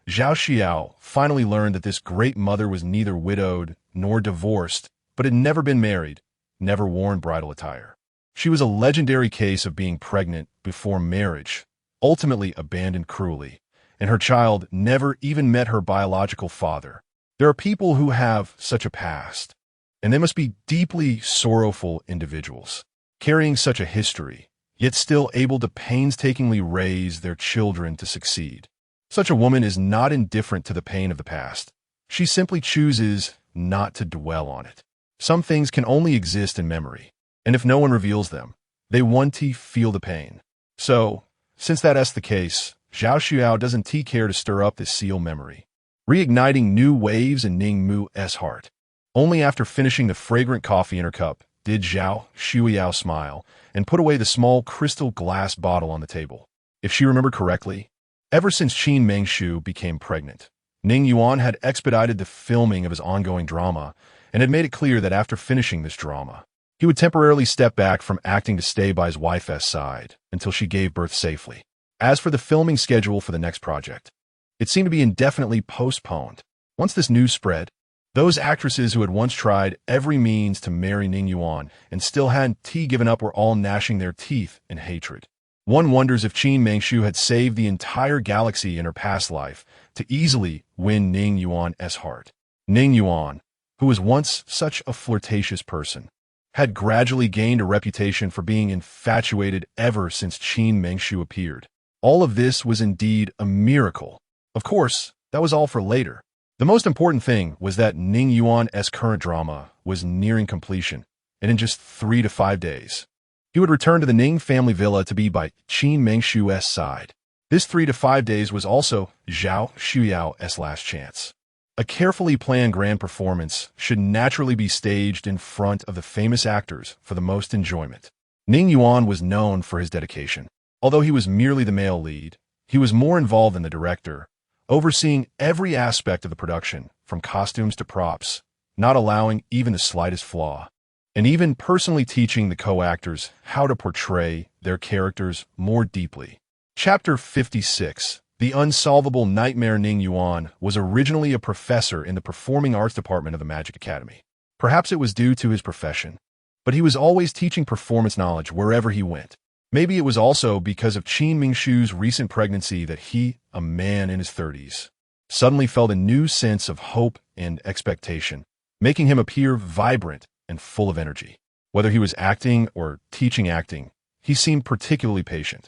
Zhao Xiao finally learned that this great mother was neither widowed nor divorced, but had never been married, never worn bridal attire. She was a legendary case of being pregnant before marriage, ultimately abandoned cruelly, and her child never even met her biological father. There are people who have such a past, and they must be deeply sorrowful individuals, carrying such a history, yet still able to painstakingly raise their children to succeed. Such a woman is not indifferent to the pain of the past. She simply chooses not to dwell on it. Some things can only exist in memory, and if no one reveals them, they want to feel the pain. So, since that's the case, Zhao Xiao doesn't care to stir up this sealed memory, reigniting new waves in Ning Mu's heart. Only after finishing the fragrant coffee in her cup did Zhao Xueyao smile and put away the small crystal glass bottle on the table. if she remembered correctly. Ever since Qin Mengshu became pregnant, Ning Yuan had expedited the filming of his ongoing drama and had made it clear that after finishing this drama, he would temporarily step back from acting to stay by his wife's side until she gave birth safely. As for the filming schedule for the next project, it seemed to be indefinitely postponed. Once this news spread, those actresses who had once tried every means to marry Ning Yuan and still hadn't given up were all gnashing their teeth in hatred. One wonders if Qin Mengshu had saved the entire galaxy in her past life to easily win Ning Yuan's heart. Ning Yuan, who was once such a flirtatious person, had gradually gained a reputation for being infatuated ever since Qin Mengshu appeared. All of this was indeed a miracle. Of course, that was all for later. The most important thing was that Ning Yuan's current drama was nearing completion, and in just 3 to 5 days, he would return to the Ning family villa to be by Qin Mengshu's side. This 3 to 5 days was also Zhao Xuyao's last chance. A carefully planned grand performance should naturally be staged in front of the famous actors for the most enjoyment. Ning Yuan was known for his dedication. Although he was merely the male lead, he was more involved than the director, overseeing every aspect of the production, from costumes to props, not allowing even the slightest flaw, and even personally teaching the co-actors how to portray their characters more deeply. Chapter 56. The unsolvable nightmare. Ning Yuan was originally a professor in the Performing Arts Department of the Magic Academy. Perhaps it was due to his profession, but he was always teaching performance knowledge wherever he went. Maybe it was also because of Qin Mengshu's recent pregnancy that he, a man in his 30s, suddenly felt a new sense of hope and expectation, making him appear vibrant and full of energy. Whether he was acting or teaching acting, he seemed particularly patient.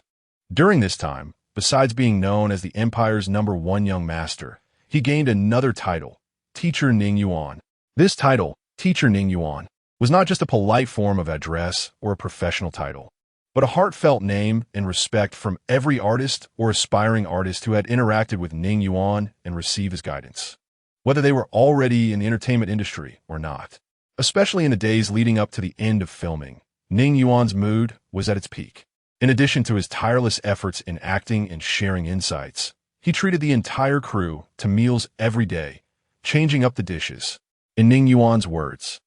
During this time, besides being known as the Empire's #1 young master, he gained another title, Teacher Ning Yuan. This title, Teacher Ning Yuan, was not just a polite form of address or a professional title, but a heartfelt name and respect from every artist or aspiring artist who had interacted with Ning Yuan and received his guidance, whether they were already in the entertainment industry or not. Especially in the days leading up to the end of filming, Ning Yuan's mood was at its peak. In addition to his tireless efforts in acting and sharing insights, he treated the entire crew to meals every day, changing up the dishes. In Ning Yuan's words,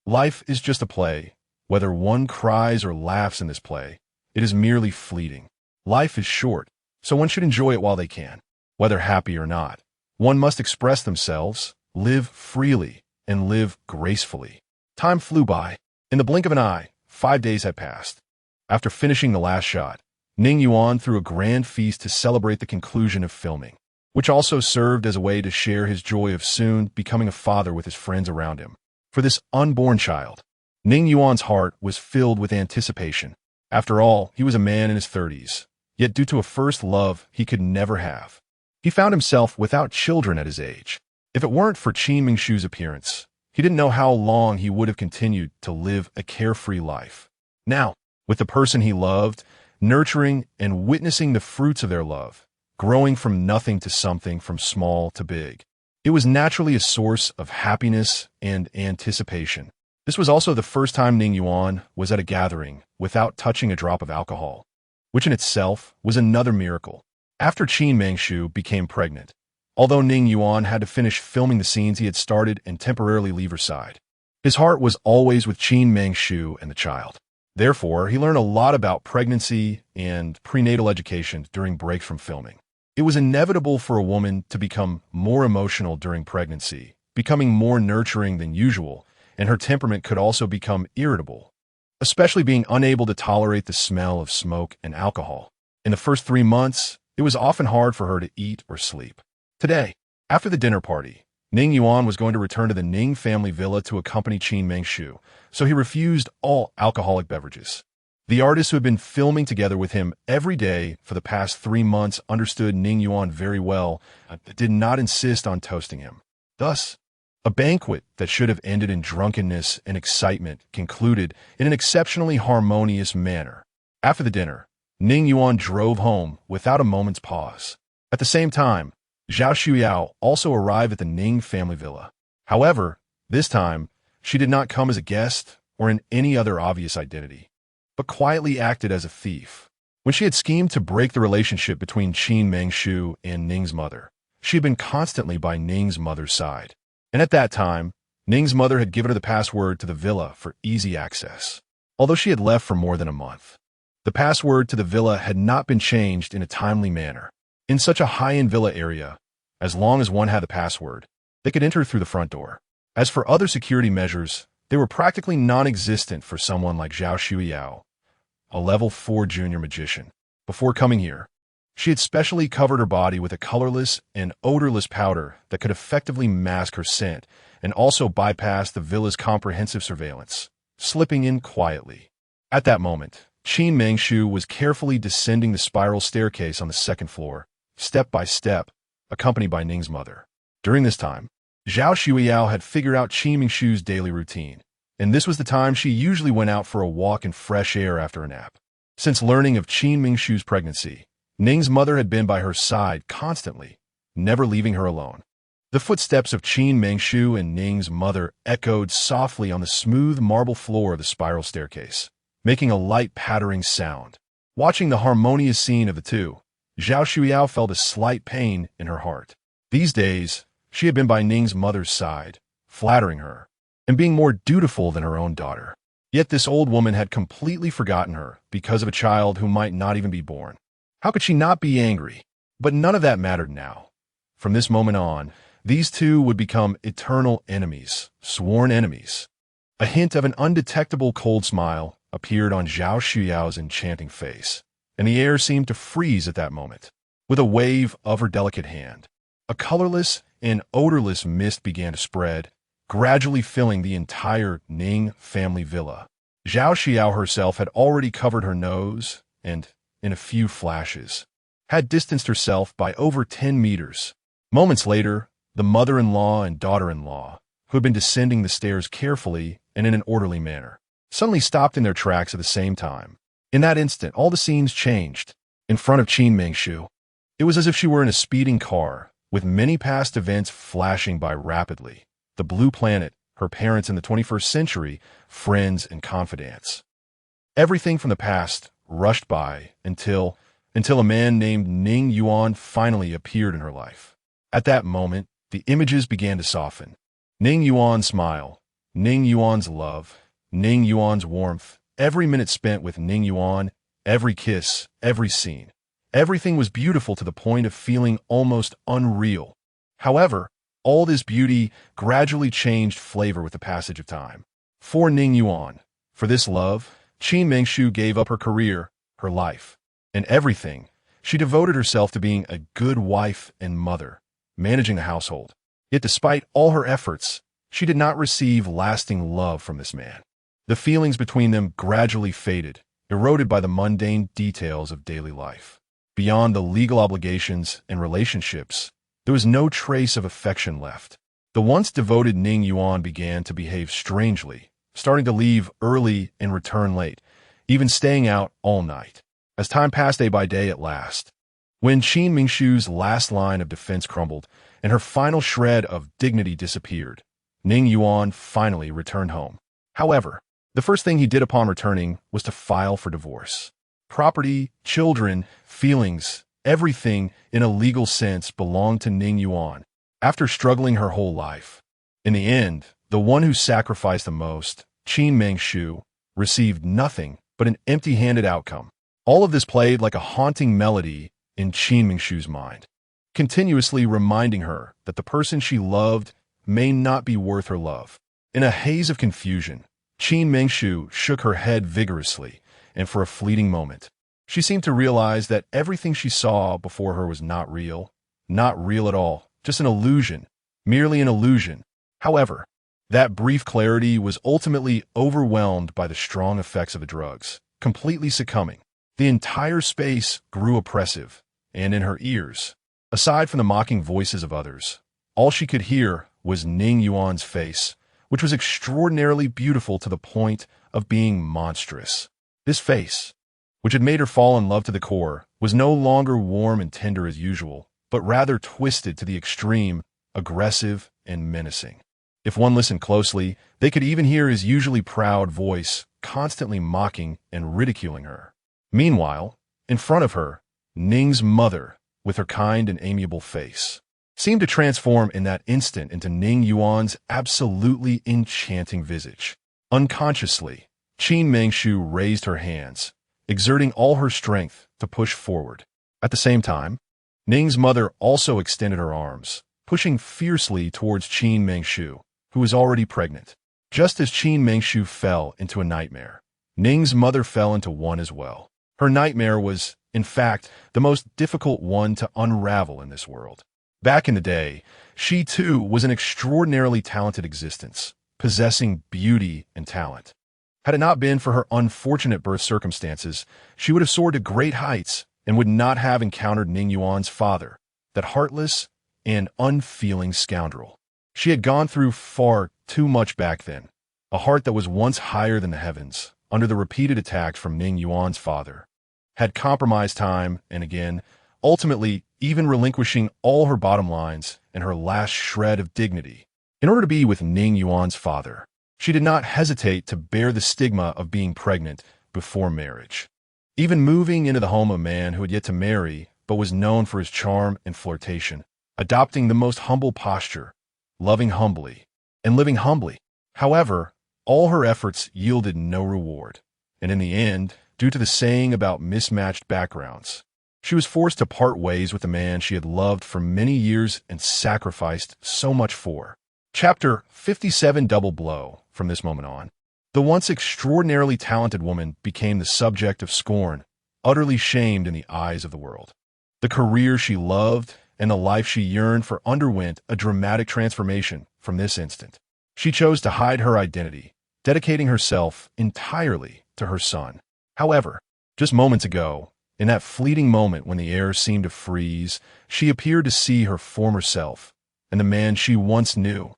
"Life is just a play. Whether one cries or laughs in this play, it is merely fleeting. Life is short, so one should enjoy it while they can. Whether happy or not, one must express themselves, live freely, and live gracefully." Time flew by. In the blink of an eye, 5 days had passed. After finishing the last shot, Ning Yuan threw a grand feast to celebrate the conclusion of filming, which also served as a way to share his joy of soon becoming a father with his friends around him. For this unborn child, Ning Yuan's heart was filled with anticipation. After all, he was a man in his 30s, yet due to a first love he could never have, he found himself without children at his age. If it weren't for Qin Mengshu's appearance, he didn't know how long he would have continued to live a carefree life. Now, with the person he loved, nurturing and witnessing the fruits of their love, growing from nothing to something, from small to big, it was naturally a source of happiness and anticipation. This was also the first time Ning Yuan was at a gathering without touching a drop of alcohol, which in itself was another miracle. After Qin Mengshu became pregnant, although Ning Yuan had to finish filming the scenes he had started and temporarily leave her side, his heart was always with Qin Mengshu and the child. Therefore, he learned a lot about pregnancy and prenatal education during breaks from filming. It was inevitable for a woman to become more emotional during pregnancy, becoming more nurturing than usual, and her temperament could also become irritable, especially being unable to tolerate the smell of smoke and alcohol. In the first 3 months, it was often hard for her to eat or sleep. Today, after the dinner party, Ning Yuan was going to return to the Ning family villa to accompany Qin Mengshu, so he refused all alcoholic beverages. The artists who had been filming together with him every day for the past 3 months understood Ning Yuan very well, but did not insist on toasting him. Thus, a banquet that should have ended in drunkenness and excitement concluded in an exceptionally harmonious manner. After the dinner, Ning Yuan drove home without a moment's pause. At the same time, Zhao Xuyao also arrived at the Ning family villa. However, this time, she did not come as a guest or in any other obvious identity, but quietly acted as a thief. When she had schemed to break the relationship between Qin Mengshu and Ning's mother, she had been constantly by Ning's mother's side. And at that time, Ning's mother had given her the password to the villa for easy access. Although she had left for more than a month, the password to the villa had not been changed in a timely manner. In such a high-end villa area, as long as one had the password, they could enter through the front door. As for other security measures, they were practically non-existent for someone like Zhao Shuyao, a level 4 junior magician. Before coming here, she had specially covered her body with a colorless and odorless powder that could effectively mask her scent and also bypass the villa's comprehensive surveillance, slipping in quietly. At that moment, Qin Mengshu was carefully descending the spiral staircase on the second floor, step by step, accompanied by Ning's mother. During this time, Zhao Shuyao had figured out Qin Mengshu's daily routine, and this was the time she usually went out for a walk in fresh air after a nap. Since learning of Qin Mengshu's pregnancy, Ning's mother had been by her side constantly, never leaving her alone. The footsteps of Qin Mengshu and Ning's mother echoed softly on the smooth marble floor of the spiral staircase, making a light pattering sound. Watching the harmonious scene of the two, Zhao Shuyao felt a slight pain in her heart. These days, she had been by Ning's mother's side, flattering her, and being more dutiful than her own daughter. Yet this old woman had completely forgotten her because of a child who might not even be born. How could she not be angry? But none of that mattered now. From this moment on, these two would become eternal enemies, sworn enemies. A hint of an undetectable cold smile appeared on Zhao Xuyao's enchanting face, and the air seemed to freeze at that moment. With a wave of her delicate hand, a colorless and odorless mist began to spread, gradually filling the entire Ning family villa. Zhao Xiao herself had already covered her nose and, in a few flashes, had distanced herself by over 10 meters. Moments later, the mother-in-law and daughter-in-law, who had been descending the stairs carefully and in an orderly manner, suddenly stopped in their tracks at the same time. In that instant, all the scenes changed. In front of Qin Mengshu, it was as if she were in a speeding car, with many past events flashing by rapidly. The blue planet, her parents in the 21st century, friends and confidants. Everything from the past rushed by until a man named Ning Yuan finally appeared in her life. At that moment, the images began to soften. Ning Yuan's smile, Ning Yuan's love, Ning Yuan's warmth, every minute spent with Ning Yuan, every kiss, every scene. Everything was beautiful to the point of feeling almost unreal. However, all this beauty gradually changed flavor with the passage of time. For Ning Yuan, for this love, Qin Mengshu gave up her career, her life, and everything. She devoted herself to being a good wife and mother, managing the household. Yet despite all her efforts, she did not receive lasting love from this man. The feelings between them gradually faded, eroded by the mundane details of daily life. Beyond the legal obligations and relationships, there was no trace of affection left. The once devoted Ning Yuan began to behave strangely, starting to leave early and return late, even staying out all night. As time passed day by day at last, when Qin Mengshu's last line of defense crumbled and her final shred of dignity disappeared, Ning Yuan finally returned home. However, the first thing he did upon returning was to file for divorce. Property, children, feelings, everything in a legal sense belonged to Ning Yuan. After struggling her whole life, in the end, the one who sacrificed the most, Qin Mengshu, received nothing but an empty-handed outcome. All of this played like a haunting melody in Qin Mengshu's mind, continuously reminding her that the person she loved may not be worth her love. In a haze of confusion, Qin Mengshu shook her head vigorously, and for a fleeting moment, she seemed to realize that everything she saw before her was not real at all, just an illusion, merely an illusion. However, that brief clarity was ultimately overwhelmed by the strong effects of the drugs, completely succumbing. The entire space grew oppressive, and in her ears, aside from the mocking voices of others, all she could hear was Ning Yuan's face, which was extraordinarily beautiful to the point of being monstrous. This face, which had made her fall in love to the core, was no longer warm and tender as usual, but rather twisted to the extreme, aggressive and menacing. If one listened closely, they could even hear his usually proud voice constantly mocking and ridiculing her. Meanwhile, In front of her, Ning's mother, with her kind and amiable face, seemed to transform in that instant into Ning Yuan's absolutely enchanting visage. Unconsciously, Qin Mengshu raised her hands, exerting all her strength to push forward. At the same time, Ning's mother also extended her arms, pushing fiercely towards Qin Mengshu, who was already pregnant. Just as Qin Mengshu fell into a nightmare, Ning's mother fell into one as well. Her nightmare was, in fact, the most difficult one to unravel in this world. Back in the day, she too was an extraordinarily talented existence, possessing beauty and talent. Had it not been for her unfortunate birth circumstances, she would have soared to great heights and would not have encountered Ning Yuan's father, that heartless and unfeeling scoundrel. She had gone through far too much back then, a heart that was once higher than the heavens, under the repeated attacks from Ning Yuan's father, had compromised time and again, ultimately even relinquishing all her bottom lines and her last shred of dignity in order to be with Ning Yuan's father. She did not hesitate to bear the stigma of being pregnant before marriage. Even moving into the home of a man who had yet to marry but was known for his charm and flirtation, adopting the most humble posture, loving humbly, and living humbly. However, all her efforts yielded no reward, and in the end, due to the saying about mismatched backgrounds, she was forced to part ways with the man she had loved for many years and sacrificed so much for. Chapter 57 Double Blow. From this moment on, the once extraordinarily talented woman became the subject of scorn, utterly shamed in the eyes of the world. The career she loved and the life she yearned for underwent a dramatic transformation from this instant. She chose to hide her identity, dedicating herself entirely to her son. However, just moments ago, in that fleeting moment when the air seemed to freeze, she appeared to see her former self, and the man she once knew.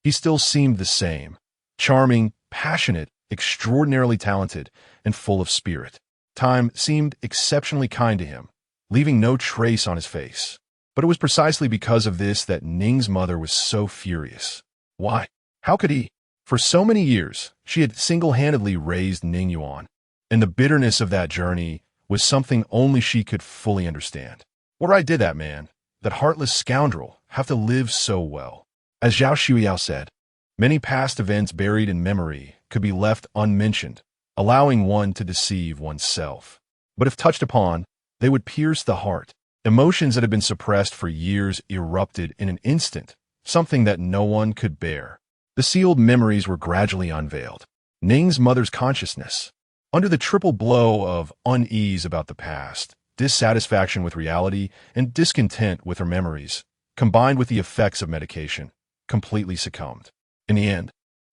He still seemed the same, charming, passionate, extraordinarily talented, and full of spirit. Time seemed exceptionally kind to him, leaving no trace on his face. But it was precisely because of this that Ning's mother was so furious. Why? How could he? For so many years, she had single-handedly raised Ning Yuan, and the bitterness of that journey was something only she could fully understand. What right did that man, that heartless scoundrel, have to live so well? As Zhao Shuyao said, many past events buried in memory could be left unmentioned, allowing one to deceive oneself. But if touched upon, they would pierce the heart. Emotions that had been suppressed for years erupted in an instant, something that no one could bear. The sealed memories were gradually unveiled. Ning's mother's consciousness, under the triple blow of unease about the past, dissatisfaction with reality, and discontent with her memories, combined with the effects of medication, completely succumbed. In the end,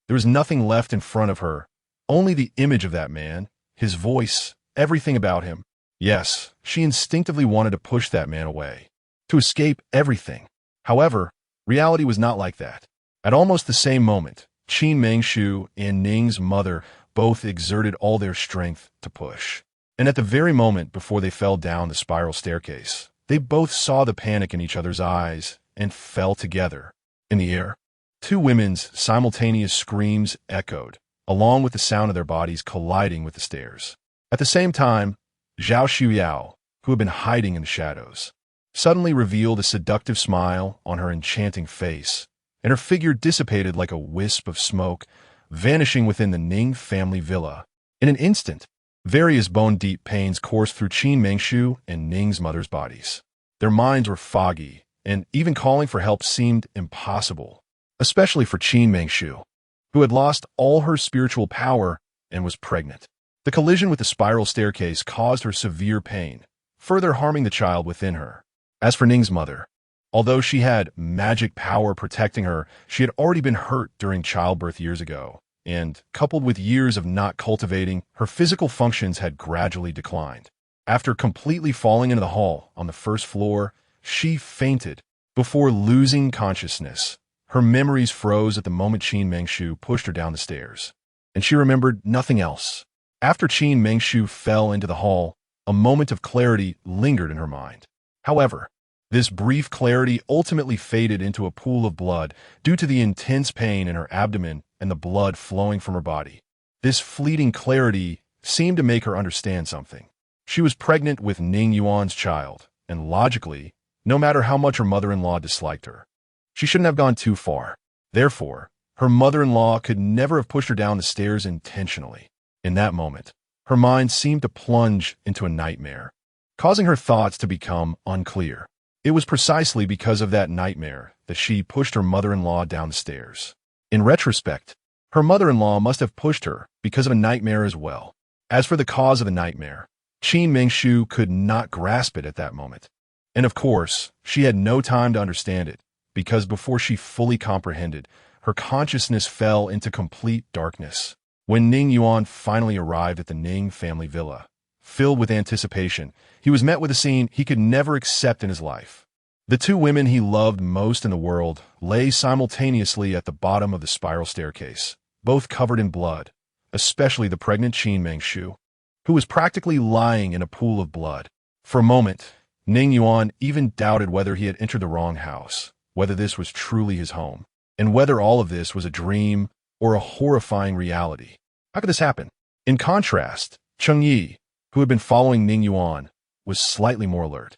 there was nothing left in front of her, only the image of that man, his voice, everything about him. Yes, she instinctively wanted to push that man away, to escape everything. However, reality was not like that. At almost the same moment, Qin Mengshu and Ning's mother both exerted all their strength to push. And at the very moment before they fell down the spiral staircase, they both saw the panic in each other's eyes and fell together. In the air, two women's simultaneous screams echoed, along with the sound of their bodies colliding with the stairs. At the same time, Zhao Shuyao, who had been hiding in the shadows, suddenly revealed a seductive smile on her enchanting face, and her figure dissipated like a wisp of smoke, vanishing within the Ning family villa. In an instant, various bone-deep pains coursed through Qin Mengshu and Ning's mother's bodies. Their minds were foggy, and even calling for help seemed impossible, especially for Qin Mengshu, who had lost all her spiritual power and was pregnant. The collision with the spiral staircase caused her severe pain, further harming the child within her. As for Ning's mother, although she had magic power protecting her, she had already been hurt during childbirth years ago, and, coupled with years of not cultivating, her physical functions had gradually declined. After completely falling into the hall on the first floor, she fainted before losing consciousness. Her memories froze at the moment Qin Mengshu pushed her down the stairs, and she remembered nothing else. After Qin Mengshu fell into the hall, a moment of clarity lingered in her mind. However, this brief clarity ultimately faded into a pool of blood due to the intense pain in her abdomen and the blood flowing from her body. This fleeting clarity seemed to make her understand something. She was pregnant with Ning Yuan's child, and logically, no matter how much her mother-in-law disliked her, she shouldn't have gone too far. Therefore, her mother-in-law could never have pushed her down the stairs intentionally. In that moment, her mind seemed to plunge into a nightmare, causing her thoughts to become unclear. It was precisely because of that nightmare that she pushed her mother-in-law down the stairs. In retrospect, her mother-in-law must have pushed her because of a nightmare as well. As for the cause of the nightmare, Qin Mengshu could not grasp it at that moment. And of course, she had no time to understand it, because before she fully comprehended, her consciousness fell into complete darkness. When Ning Yuan finally arrived at the Ning family villa, filled with anticipation, he was met with a scene he could never accept in his life. The two women he loved most in the world lay simultaneously at the bottom of the spiral staircase, both covered in blood, especially the pregnant Qin Mengshu, who was practically lying in a pool of blood. For a moment, Ning Yuan even doubted whether he had entered the wrong house, whether this was truly his home, and whether all of this was a dream or a horrifying reality. How could this happen? In contrast, Cheng Yi, who had been following Ning Yuan, was slightly more alert.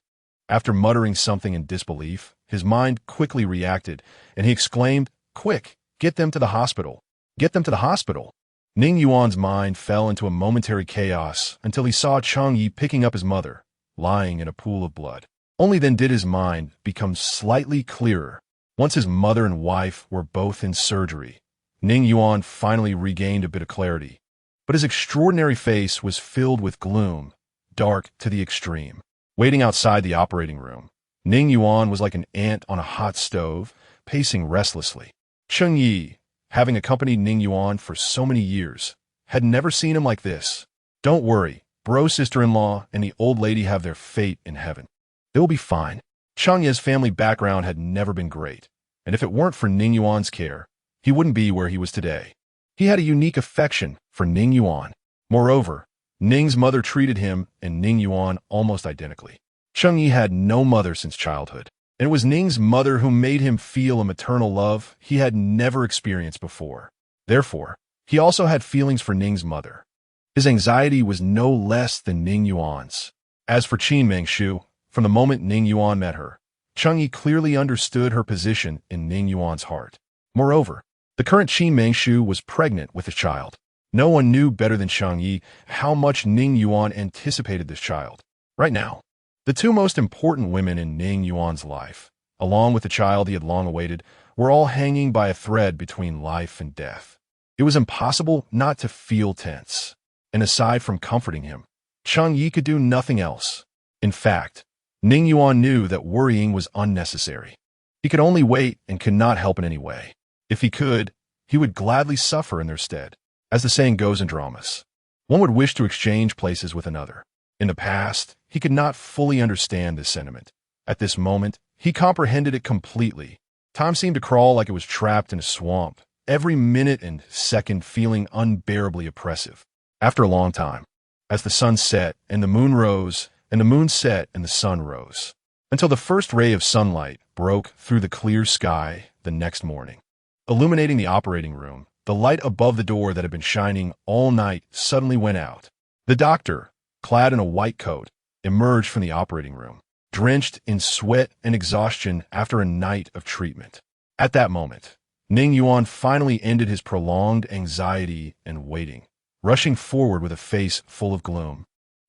After muttering something in disbelief, his mind quickly reacted, and he exclaimed, "Quick, get them to the hospital. Get them to the hospital." Ning Yuan's mind fell into a momentary chaos until he saw Cheng Yi picking up his mother, lying in a pool of blood. Only then did his mind become slightly clearer. Once his mother and wife were both in surgery, Ning Yuan finally regained a bit of clarity. But his extraordinary face was filled with gloom, dark to the extreme. Waiting outside the operating room, Ning Yuan was like an ant on a hot stove, pacing restlessly. Cheng Yi, having accompanied Ning Yuan for so many years, had never seen him like this. "Don't worry, bro sister-in-law and the old lady have their fate in heaven. They will be fine." Cheng Yi's family background had never been great, and if it weren't for Ning Yuan's care, he wouldn't be where he was today. He had a unique affection for Ning Yuan. Moreover, Ning's mother treated him and Ning Yuan almost identically. Cheng Yi had no mother since childhood, and it was Ning's mother who made him feel a maternal love he had never experienced before. Therefore, he also had feelings for Ning's mother. His anxiety was no less than Ning Yuan's. As for Qin Mengshu, from the moment Ning Yuan met her, Cheng Yi clearly understood her position in Ning Yuan's heart. Moreover, the current Qin Mengshu was pregnant with a child. No one knew better than Cheng Yi how much Ning Yuan anticipated this child. Right now, the two most important women in Ning Yuan's life, along with the child he had long awaited, were all hanging by a thread between life and death. It was impossible not to feel tense. And aside from comforting him, Cheng Yi could do nothing else. In fact, Ning Yuan knew that worrying was unnecessary. He could only wait and could not help in any way. If he could, he would gladly suffer in their stead. As the saying goes in dramas, one would wish to exchange places with another. In the past, he could not fully understand this sentiment. At this moment, he comprehended it completely. Time seemed to crawl like it was trapped in a swamp, every minute and second feeling unbearably oppressive. After a long time, as the sun set and the moon rose, and the moon set and the sun rose, until the first ray of sunlight broke through the clear sky the next morning. Illuminating the operating room, the light above the door that had been shining all night suddenly went out. The doctor, clad in a white coat, emerged from the operating room, drenched in sweat and exhaustion after a night of treatment. At that moment, Ning Yuan finally ended his prolonged anxiety and waiting, rushing forward with a face full of gloom,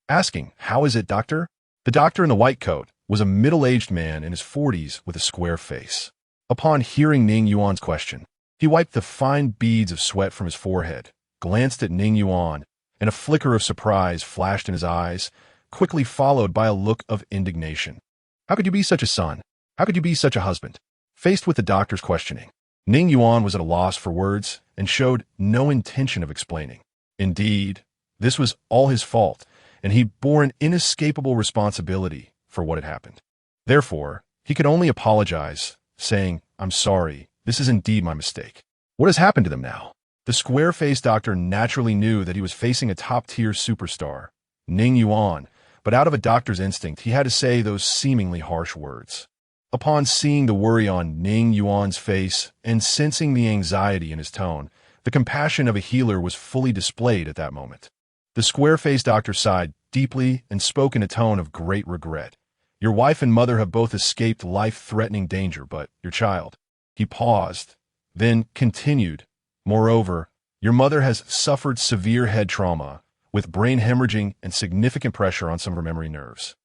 asking, "How is it, doctor?" The doctor in the white coat was a middle-aged man in his 40s with a square face. Upon hearing Ning Yuan's question, he wiped the fine beads of sweat from his forehead, glanced at Ning Yuan, and a flicker of surprise flashed in his eyes, quickly followed by a look of indignation. "How could you be such a son? How could you be such a husband?" Faced with the doctor's questioning, Ning Yuan was at a loss for words and showed no intention of explaining. Indeed, this was all his fault, and he bore an inescapable responsibility for what had happened. Therefore, he could only apologize, saying, "I'm sorry, this is indeed my mistake." What has happened to them now? The square-faced doctor naturally knew that he was facing a top-tier superstar, Ning Yuan, but out of a doctor's instinct, he had to say those seemingly harsh words. Upon seeing the worry on Ning Yuan's face and sensing the anxiety in his tone, the compassion of a healer was fully displayed at that moment. The square-faced doctor sighed deeply and spoke in a tone of great regret. Your wife and mother have both escaped life-threatening danger, but your child. He paused, then continued. Moreover, your mother has suffered severe head trauma, with brain hemorrhaging and significant pressure on some of her memory nerves.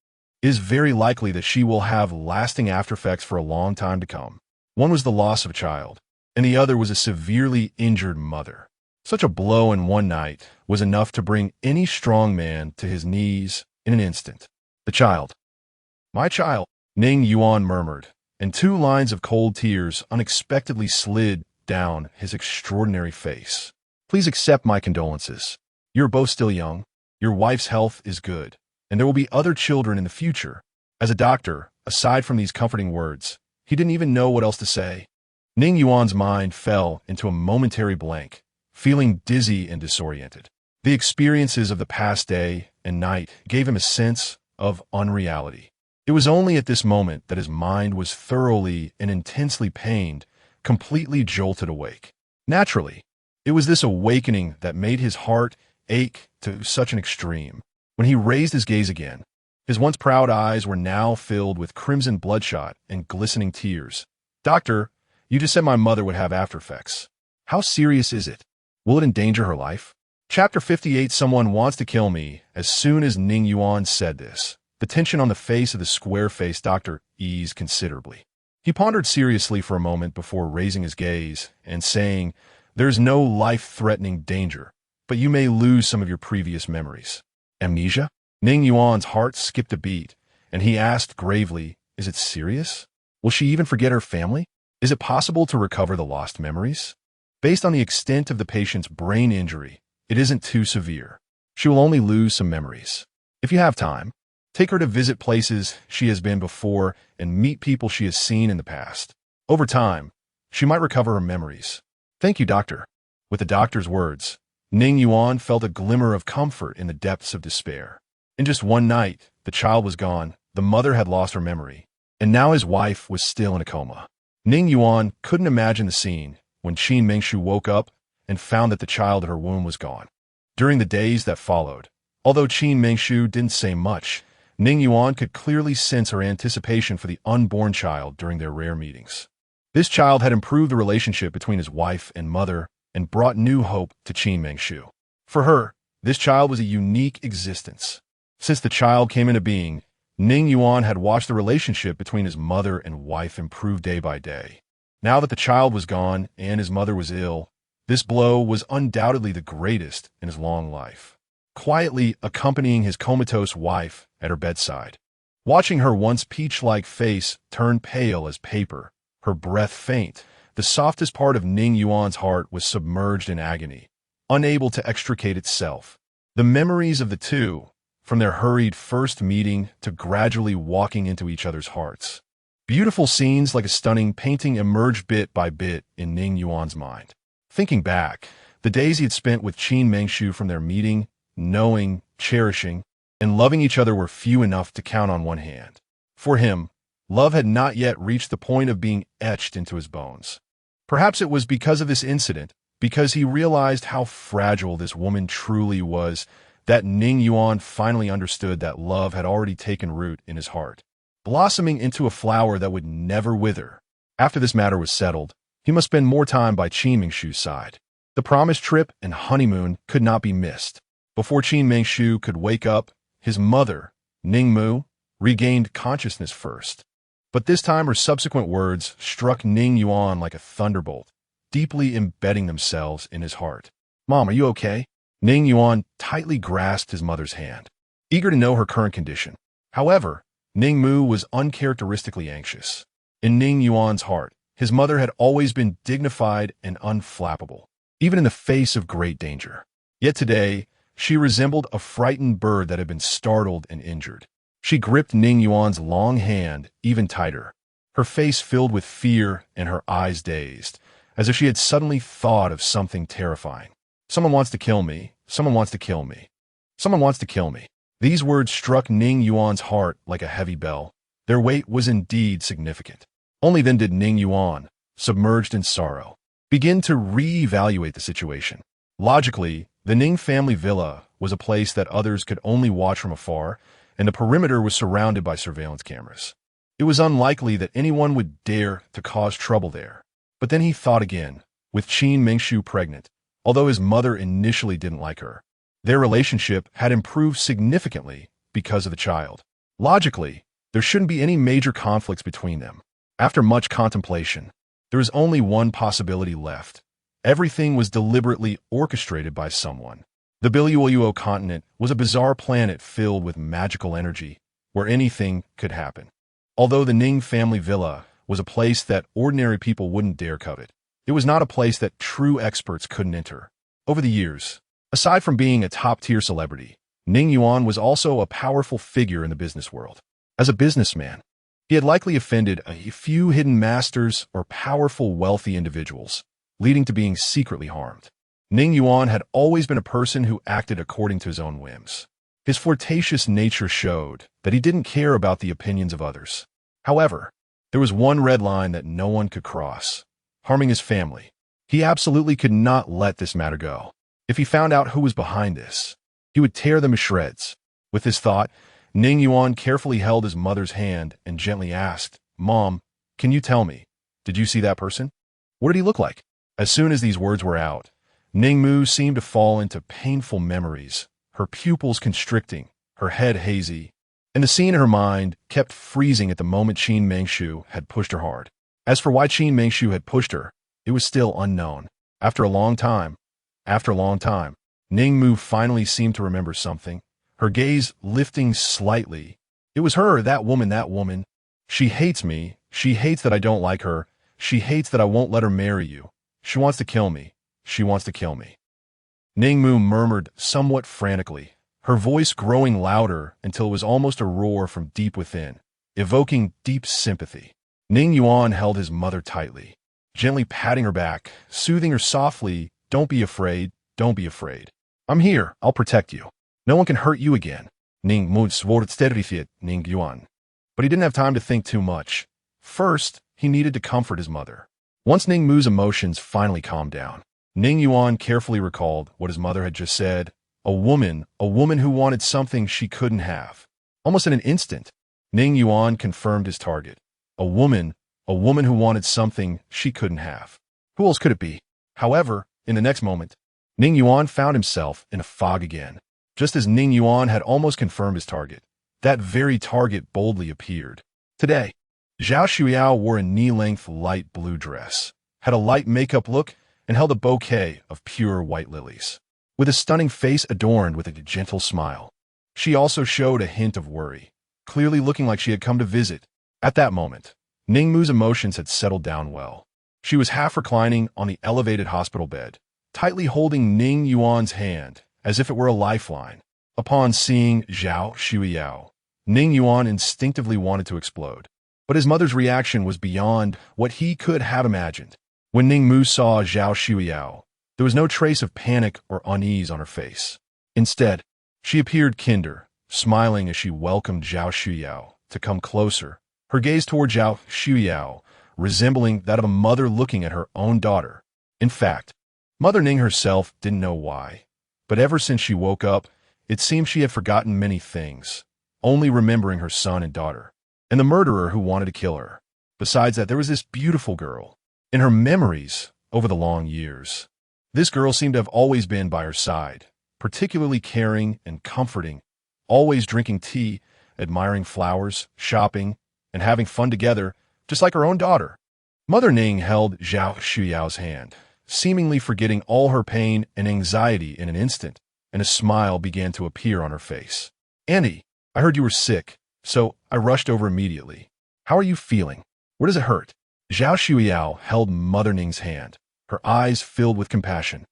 It is very likely that she will have lasting aftereffects for a long time to come. One was the loss of a child, and the other was a severely injured mother. Such a blow in one night was enough to bring any strong man to his knees in an instant. The child. My child, Ning Yuan murmured, and 2 lines of cold tears unexpectedly slid down his extraordinary face. Please accept my condolences. You're both still young, your wife's health is good, and there will be other children in the future. As a doctor, aside from these comforting words, he didn't even know what else to say. Ning Yuan's mind fell into a momentary blank, feeling dizzy and disoriented. The experiences of the past day and night gave him a sense of unreality. It was only at this moment that his mind was thoroughly and intensely pained, completely jolted awake. Naturally, it was this awakening that made his heart ache to such an extreme. When he raised his gaze again, his once proud eyes were now filled with crimson bloodshot and glistening tears. Doctor, you just said my mother would have after effects. How serious is it? Will it endanger her life? Chapter 58. Someone wants to kill me. As soon as Ning Yuan said this, the tension on the face of the square-faced doctor eased considerably. He pondered seriously for a moment before raising his gaze and saying, "There's no life-threatening danger, but you may lose some of your previous memories." Amnesia? Ning Yuan's heart skipped a beat, and he asked gravely, "Is it serious? Will she even forget her family? Is it possible to recover the lost memories?" Based on the extent of the patient's brain injury, it isn't too severe. She will only lose some memories. If you have time, take her to visit places she has been before and meet people she has seen in the past. Over time, she might recover her memories. Thank you, doctor. With the doctor's words, Ning Yuan felt a glimmer of comfort in the depths of despair. In just one night, the child was gone, the mother had lost her memory, and now his wife was still in a coma. Ning Yuan couldn't imagine the scene when Qin Mengshu woke up and found that the child in her womb was gone. During the days that followed, although Qin Mengshu didn't say much, Ning Yuan could clearly sense her anticipation for the unborn child during their rare meetings. This child had improved the relationship between his wife and mother and brought new hope to Qin Mengshu. For her, this child was a unique existence. Since the child came into being, Ning Yuan had watched the relationship between his mother and wife improve day by day. Now that the child was gone and his mother was ill, this blow was undoubtedly the greatest in his long life. Quietly accompanying his comatose wife at her bedside, watching her once peach-like face turn pale as paper, her breath faint, the softest part of Ning Yuan's heart was submerged in agony, unable to extricate itself. The memories of the two, from their hurried first meeting to gradually walking into each other's hearts. Beautiful scenes like a stunning painting emerged bit by bit in Ning Yuan's mind. Thinking back, the days he had spent with Qin Mengshu from their meeting, knowing, cherishing, and loving each other were few enough to count on one hand. For him, love had not yet reached the point of being etched into his bones. Perhaps it was because of this incident, because he realized how fragile this woman truly was, that Ning Yuan finally understood that love had already taken root in his heart, blossoming into a flower that would never wither. After this matter was settled, he must spend more time by Qin Mengshu's side. The promised trip and honeymoon could not be missed. Before Qin Mengshu could wake up, his mother, Ning Mu, regained consciousness first. But this time her subsequent words struck Ning Yuan like a thunderbolt, deeply embedding themselves in his heart. "Mom, are you okay?" Ning Yuan tightly grasped his mother's hand, eager to know her current condition. However, Ning Mu was uncharacteristically anxious. In Ning Yuan's heart, his mother had always been dignified and unflappable, even in the face of great danger. Yet today, she resembled a frightened bird that had been startled and injured. She gripped Ning Yuan's long hand even tighter, her face filled with fear and her eyes dazed, as if she had suddenly thought of something terrifying. "Someone wants to kill me. Someone wants to kill me. Someone wants to kill me." These words struck Ning Yuan's heart like a heavy bell. Their weight was indeed significant. Only then did Ning Yuan, submerged in sorrow, begin to re-evaluate the situation. Logically, the Ning family villa was a place that others could only watch from afar, and the perimeter was surrounded by surveillance cameras. It was unlikely that anyone would dare to cause trouble there. But then he thought again, with Qin Mingshu pregnant, although his mother initially didn't like her. Their relationship had improved significantly because of the child. Logically, there shouldn't be any major conflicts between them. After much contemplation, there was only one possibility left. Everything was deliberately orchestrated by someone. The Biluo continent was a bizarre planet filled with magical energy, where anything could happen. Although the Ning family villa was a place that ordinary people wouldn't dare covet, it was not a place that true experts couldn't enter. Over the years, aside from being a top-tier celebrity, Ning Yuan was also a powerful figure in the business world. As a businessman, he had likely offended a few hidden masters or powerful wealthy individuals, leading to being secretly harmed. Ning Yuan had always been a person who acted according to his own whims. His flirtatious nature showed that he didn't care about the opinions of others. However, there was one red line that no one could cross: harming his family. He absolutely could not let this matter go. If he found out who was behind this, he would tear them to shreds. With this thought, Ning Yuan carefully held his mother's hand and gently asked, "Mom, can you tell me, did you see that person? What did he look like?" As soon as these words were out, Ning Mu seemed to fall into painful memories, her pupils constricting, her head hazy, and the scene in her mind kept freezing at the moment Qin Mingshu had pushed her hard. As for why Qin Mingshu had pushed her, it was still unknown. After a long time, Ning Mu finally seemed to remember something, her gaze lifting slightly. It was her, that woman. She hates me. She hates that I don't like her. She hates that I won't let her marry you. She wants to kill me. She wants to kill me. Ning Mu murmured somewhat frantically, her voice growing louder until it was almost a roar from deep within, evoking deep sympathy. Ning Yuan held his mother tightly, gently patting her back, soothing her softly. "Don't be afraid. Don't be afraid. I'm here. I'll protect you. No one can hurt you again." Ning Mu swore to Ning Yuan. But he didn't have time to think too much. First, he needed to comfort his mother. Once Ning Mu's emotions finally calmed down, Ning Yuan carefully recalled what his mother had just said. A woman who wanted something she couldn't have. Almost in an instant, Ning Yuan confirmed his target. A woman who wanted something she couldn't have. Who else could it be? However, in the next moment, Ning Yuan found himself in a fog again. Just as Ning Yuan had almost confirmed his target, that very target boldly appeared. Today, Zhao Shuiyao wore a knee-length light blue dress, had a light makeup look, and held a bouquet of pure white lilies, with a stunning face adorned with a gentle smile. She also showed a hint of worry, clearly looking like she had come to visit. At that moment, Ning Mu's emotions had settled down well. She was half reclining on the elevated hospital bed, tightly holding Ning Yuan's hand as if it were a lifeline. Upon seeing Zhao Shuiyao, Ning Yuan instinctively wanted to explode. But his mother's reaction was beyond what he could have imagined. When Ning Mu saw Zhao Shuiyao, there was no trace of panic or unease on her face. Instead, she appeared kinder, smiling as she welcomed Zhao Shuiyao to come closer, her gaze toward Zhao Shuiyao resembling that of a mother looking at her own daughter. In fact, Mother Ning herself didn't know why, but ever since she woke up, it seemed she had forgotten many things, only remembering her son and daughter, and the murderer who wanted to kill her. Besides that, there was this beautiful girl. In her memories, over the long years, this girl seemed to have always been by her side, particularly caring and comforting, always drinking tea, admiring flowers, shopping, and having fun together, just like her own daughter. Mother Ning held Zhao Shuyao's hand, seemingly forgetting all her pain and anxiety in an instant, and a smile began to appear on her face. "Auntie, I heard you were sick, so I rushed over immediately. How are you feeling? Where does it hurt?" Zhao Shuyao held Mother Ning's hand, her eyes filled with compassion,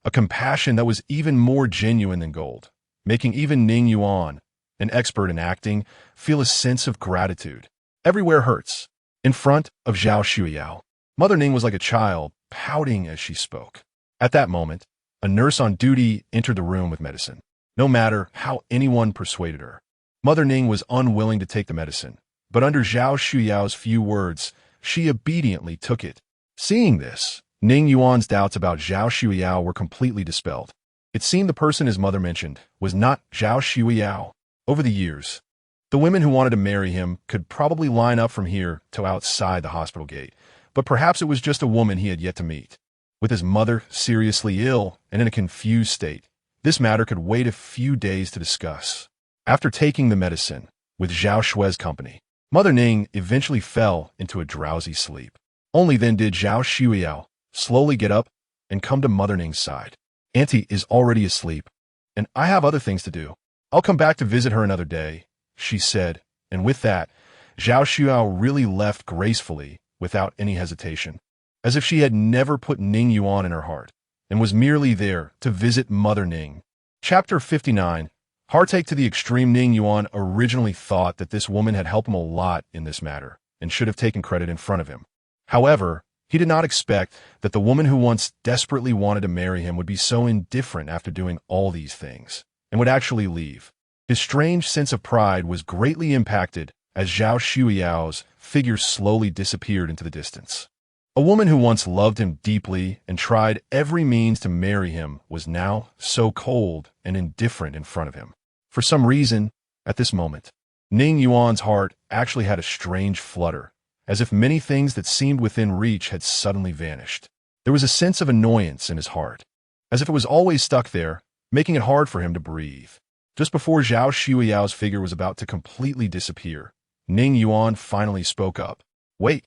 a compassion that was even more genuine than gold, making even Ning Yuan, an expert in acting, feel a sense of gratitude. "Everywhere hurts." In front of Zhao Shuyao, Mother Ning was like a child, pouting as she spoke. At that moment, a nurse on duty entered the room with medicine. No matter how anyone persuaded her, Mother Ning was unwilling to take the medicine, but under Zhao Shuyao's few words, she obediently took it. Seeing this, Ning Yuan's doubts about Zhao Shuyao were completely dispelled. It seemed the person his mother mentioned was not Zhao Shuiyao. Over the years, the women who wanted to marry him could probably line up from here to outside the hospital gate, but perhaps it was just a woman he had yet to meet. With his mother seriously ill and in a confused state, this matter could wait a few days to discuss. After taking the medicine, with Zhao Shui's company, Mother Ning eventually fell into a drowsy sleep. Only then did Zhao Shuiyao slowly get up and come to Mother Ning's side. Auntie is already asleep, and I have other things to do. I'll come back to visit her another day, she said, and with that, Zhao Shuiyao really left gracefully without any hesitation, as if she had never put Ning Yuan in her heart, and was merely there to visit Mother Ning. Chapter 59. Heartache to the extreme. Ning Yuan originally thought that this woman had helped him a lot in this matter, and should have taken credit in front of him. However, he did not expect that the woman who once desperately wanted to marry him would be so indifferent after doing all these things, and would actually leave. His strange sense of pride was greatly impacted as Zhao Shuiyao's figure slowly disappeared into the distance. A woman who once loved him deeply and tried every means to marry him was now so cold and indifferent in front of him. For some reason, at this moment, Ning Yuan's heart actually had a strange flutter, as if many things that seemed within reach had suddenly vanished. There was a sense of annoyance in his heart, as if it was always stuck there, making it hard for him to breathe. Just before Zhao Shuiyao's figure was about to completely disappear, Ning Yuan finally spoke up. Wait.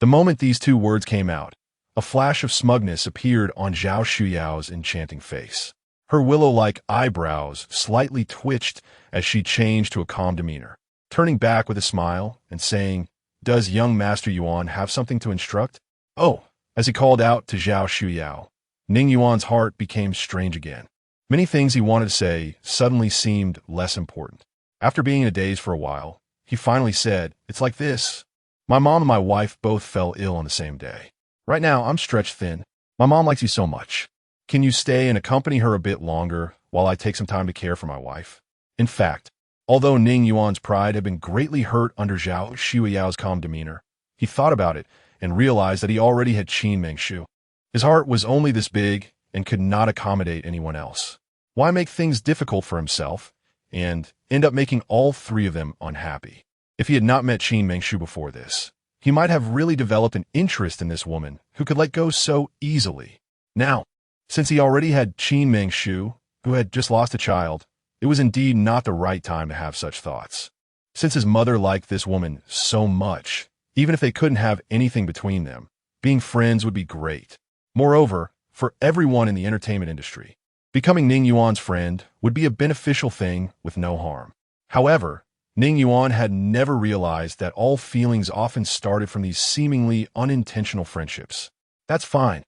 The moment these two words came out, a flash of smugness appeared on Zhao Shuiyao's enchanting face. Her willow-like eyebrows slightly twitched as she changed to a calm demeanor, turning back with a smile and saying, "Does young Master Yuan have something to instruct?" "Oh," as he called out to Zhao Shuiyao, Ning Yuan's heart became strange again. Many things he wanted to say suddenly seemed less important. After being in a daze for a while, he finally said, "It's like this. My mom and my wife both fell ill on the same day. Right now, I'm stretched thin. My mom likes you so much. Can you stay and accompany her a bit longer while I take some time to care for my wife?" In fact, although Ning Yuan's pride had been greatly hurt under Zhao Shuiyao's calm demeanor, he thought about it and realized that he already had Qin Mengshu. His heart was only this big and could not accommodate anyone else. Why make things difficult for himself and end up making all three of them unhappy? If he had not met Qin Mengshu before this, he might have really developed an interest in this woman who could let go so easily. Now, since he already had Qin Mengshu, who had just lost a child, it was indeed not the right time to have such thoughts. Since his mother liked this woman so much, even if they couldn't have anything between them, being friends would be great. Moreover, for everyone in the entertainment industry, becoming Ning Yuan's friend would be a beneficial thing with no harm. However, Ning Yuan had never realized that all feelings often started from these seemingly unintentional friendships. That's fine.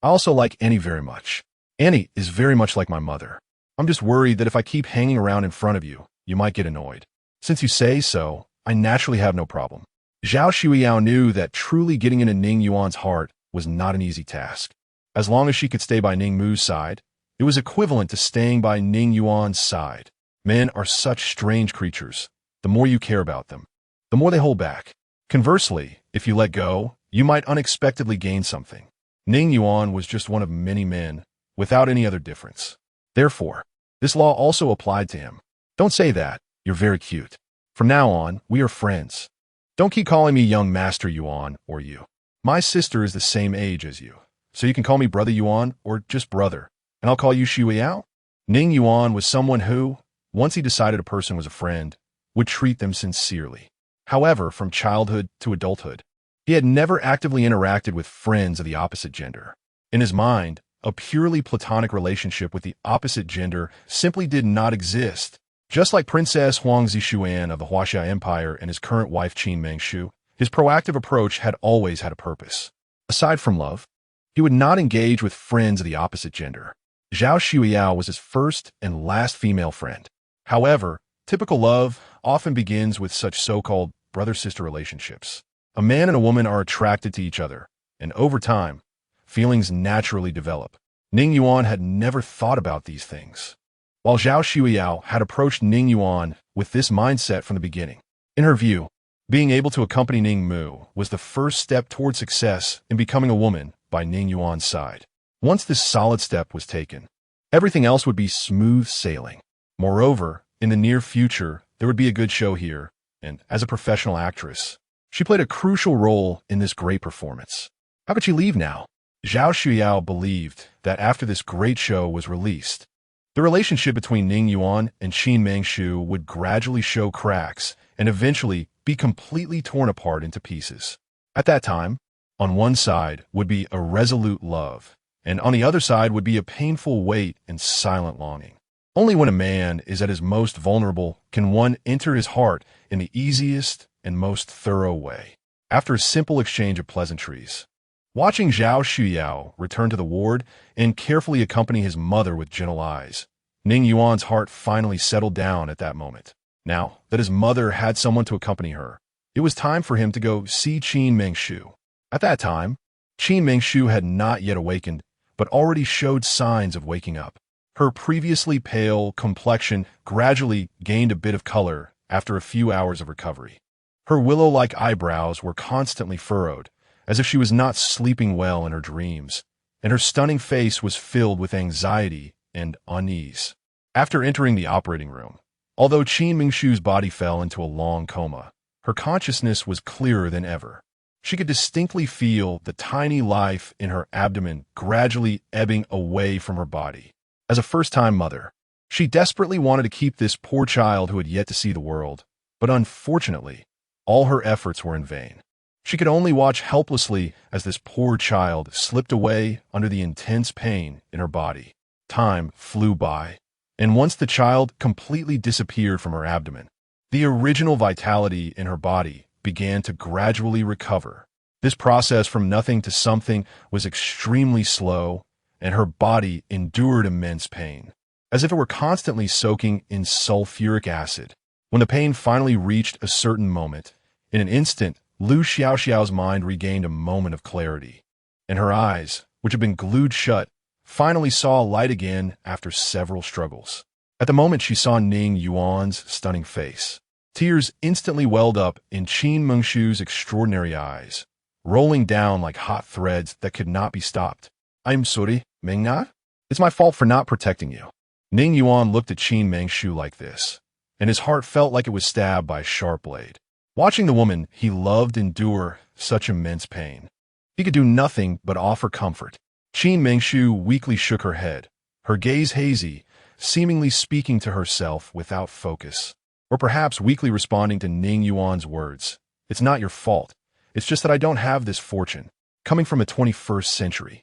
I also like Annie very much. Annie is very much like my mother. I'm just worried that if I keep hanging around in front of you, you might get annoyed. Since you say so, I naturally have no problem. Zhao Shuiyao knew that truly getting into Ning Yuan's heart was not an easy task. As long as she could stay by Ning Mu's side, it was equivalent to staying by Ning Yuan's side. Men are such strange creatures. The more you care about them, the more they hold back. Conversely, if you let go, you might unexpectedly gain something. Ning Yuan was just one of many men, without any other difference. Therefore, this law also applied to him. Don't say that. You're very cute. From now on, we are friends. Don't keep calling me young Master Yuan or you. My sister is the same age as you, so you can call me Brother Yuan or just Brother, and I'll call you Shuiyao. Ning Yuan was someone who, once he decided a person was a friend, would treat them sincerely. However, from childhood to adulthood, he had never actively interacted with friends of the opposite gender. In his mind, a purely platonic relationship with the opposite gender simply did not exist. Just like Princess Huang Zixuan of the Huaxia Empire and his current wife Qin Mengshu, his proactive approach had always had a purpose. Aside from love, he would not engage with friends of the opposite gender. Zhao Shuiyao was his first and last female friend. However, typical love often begins with such so-called brother-sister relationships. A man and a woman are attracted to each other, and over time, feelings naturally develop. Ning Yuan had never thought about these things, while Zhao Shuiyao had approached Ning Yuan with this mindset from the beginning. In her view, being able to accompany Ning Mu was the first step toward success in becoming a woman by Ning Yuan's side. Once this solid step was taken, Everything else would be smooth sailing. Moreover, in the near future, there would be a good show here, and as a professional actress, she played a crucial role in this great performance. How could she leave now? Zhao Shuyao believed that after this great show was released, the relationship between Ning Yuan and Qin Mengshu would gradually show cracks and eventually be completely torn apart into pieces. At that time, on one side would be a resolute love, and on the other side would be a painful weight and silent longing. Only when a man is at his most vulnerable can one enter his heart in the easiest and most thorough way. After a simple exchange of pleasantries, watching Zhao Shuyao return to the ward and carefully accompany his mother with gentle eyes, Ning Yuan's heart finally settled down at that moment. Now that his mother had someone to accompany her, it was time for him to go see Qin Mengshu. At that time, Qin Mengshu had not yet awakened, but already showed signs of waking up. Her previously pale complexion gradually gained a bit of color after a few hours of recovery. Her willow-like eyebrows were constantly furrowed, as if she was not sleeping well in her dreams, and her stunning face was filled with anxiety and unease. After entering the operating room, although Qin Mengshu's body fell into a long coma, her consciousness was clearer than ever. She could distinctly feel the tiny life in her abdomen gradually ebbing away from her body. As a first-time mother, she desperately wanted to keep this poor child who had yet to see the world, but unfortunately, all her efforts were in vain. She could only watch helplessly as this poor child slipped away under the intense pain in her body. Time flew by, and once the child completely disappeared from her abdomen, the original vitality in her body began to gradually recover. This process from nothing to something was extremely slow, and her body endured immense pain, as if it were constantly soaking in sulfuric acid. When the pain finally reached a certain moment, in an instant, Lu Xiaoxiao's mind regained a moment of clarity, and her eyes, which had been glued shut, finally saw light again after several struggles. At the moment she saw Ning Yuan's stunning face, tears instantly welled up in Qin Mengshu's extraordinary eyes, rolling down like hot threads that could not be stopped. "I'm sorry, Mengna. It's my fault for not protecting you." Ning Yuan looked at Qin Mengshu like this, and his heart felt like it was stabbed by a sharp blade. Watching the woman he loved endure such immense pain, he could do nothing but offer comfort. Qin Mengshu weakly shook her head, her gaze hazy, seemingly speaking to herself without focus, or perhaps weakly responding to Ning Yuan's words. "It's not your fault. It's just that I don't have this fortune, coming from a 21st century."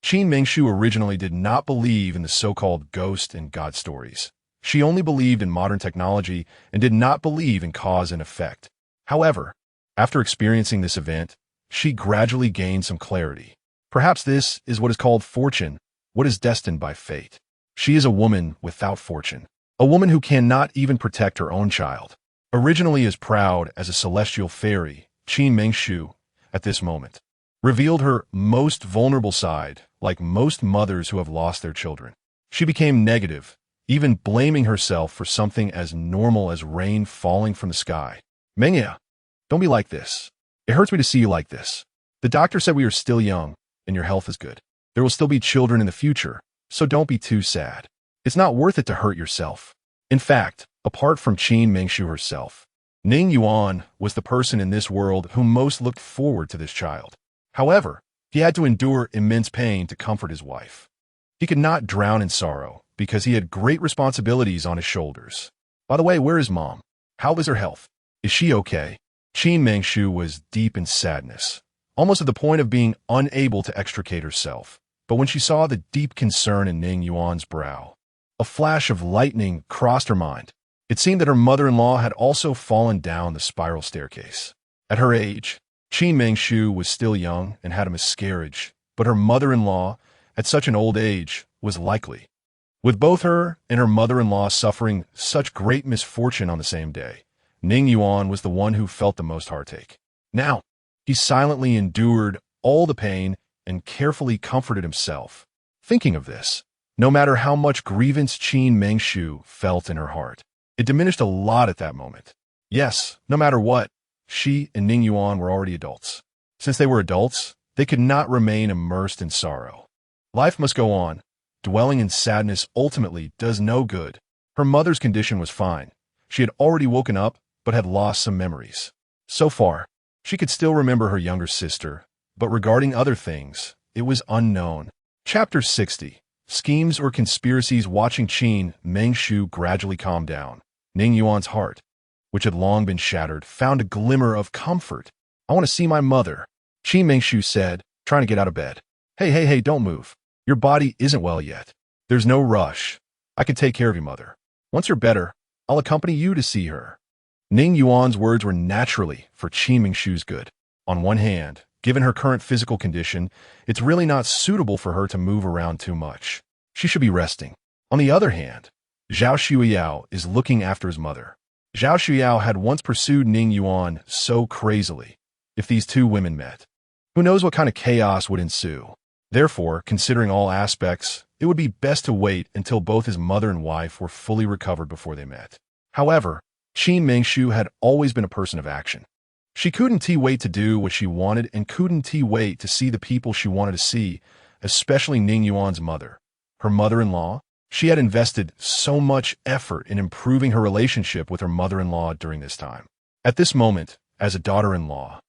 Qin Mengshu originally did not believe in the so-called ghost and god stories. She only believed in modern technology and did not believe in cause and effect. However, after experiencing this event, she gradually gained some clarity. Perhaps this is what is called fortune, what is destined by fate. She is a woman without fortune, a woman who cannot even protect her own child. Originally as proud as a celestial fairy, Qin Mengshu, at this moment, revealed her most vulnerable side, like most mothers who have lost their children. She became negative, even blaming herself for something as normal as rain falling from the sky. "Mengya, don't be like this. It hurts me to see you like this. The doctor said we are still young, and your health is good. There will still be children in the future, so don't be too sad. It's not worth it to hurt yourself." In fact, apart from Qin Mengshu herself, Ning Yuan was the person in this world who most looked forward to this child. However, he had to endure immense pain to comfort his wife. He could not drown in sorrow because he had great responsibilities on his shoulders. "By the way, where is Mom? How is her health? Is she okay?" Qin Mengshu was deep in sadness, almost at the point of being unable to extricate herself. But when she saw the deep concern in Ning Yuan's brow, a flash of lightning crossed her mind. It seemed that her mother-in-law had also fallen down the spiral staircase. At her age, Qin Mengshu was still young and had a miscarriage, but her mother-in-law, at such an old age, was likely. With both her and her mother-in-law suffering such great misfortune on the same day, Ning Yuan was the one who felt the most heartache. Now, he silently endured all the pain and carefully comforted himself. Thinking of this, no matter how much grievance Qin Mengshu felt in her heart, it diminished a lot at that moment. Yes, no matter what, she and Ning Yuan were already adults. Since they were adults, they could not remain immersed in sorrow. Life must go on, Dwelling in sadness ultimately does no good. Her mother's condition was fine. She had already woken up, but had lost some memories. So far, she could still remember her younger sister, but regarding other things, it was unknown. Chapter 60. Schemes or conspiracies. Watching Qin Mengshu gradually calm down, Ning Yuan's heart, which had long been shattered, found a glimmer of comfort. "I want to see my mother," Qin Mengshu said, trying to get out of bed. Hey, don't move. Your body isn't well yet. There's no rush. I can take care of you, mother. Once you're better, I'll accompany you to see her." Ning Yuan's words were naturally for Qin Mengshu's good. On one hand, given her current physical condition, it's really not suitable for her to move around too much. She should be resting. On the other hand, Zhao Shuyao is looking after his mother. Zhao Shuyao had once pursued Ning Yuan so crazily. If these two women met, who knows what kind of chaos would ensue. Therefore, considering all aspects, it would be best to wait until both his mother and wife were fully recovered before they met. However, Qin Mengshu had always been a person of action. She couldn't wait to do what she wanted and couldn't wait to see the people she wanted to see, especially Ning Yuan's mother. Her mother-in-law? She had invested so much effort in improving her relationship with her mother-in-law during this time. At this moment, as a daughter-in-law,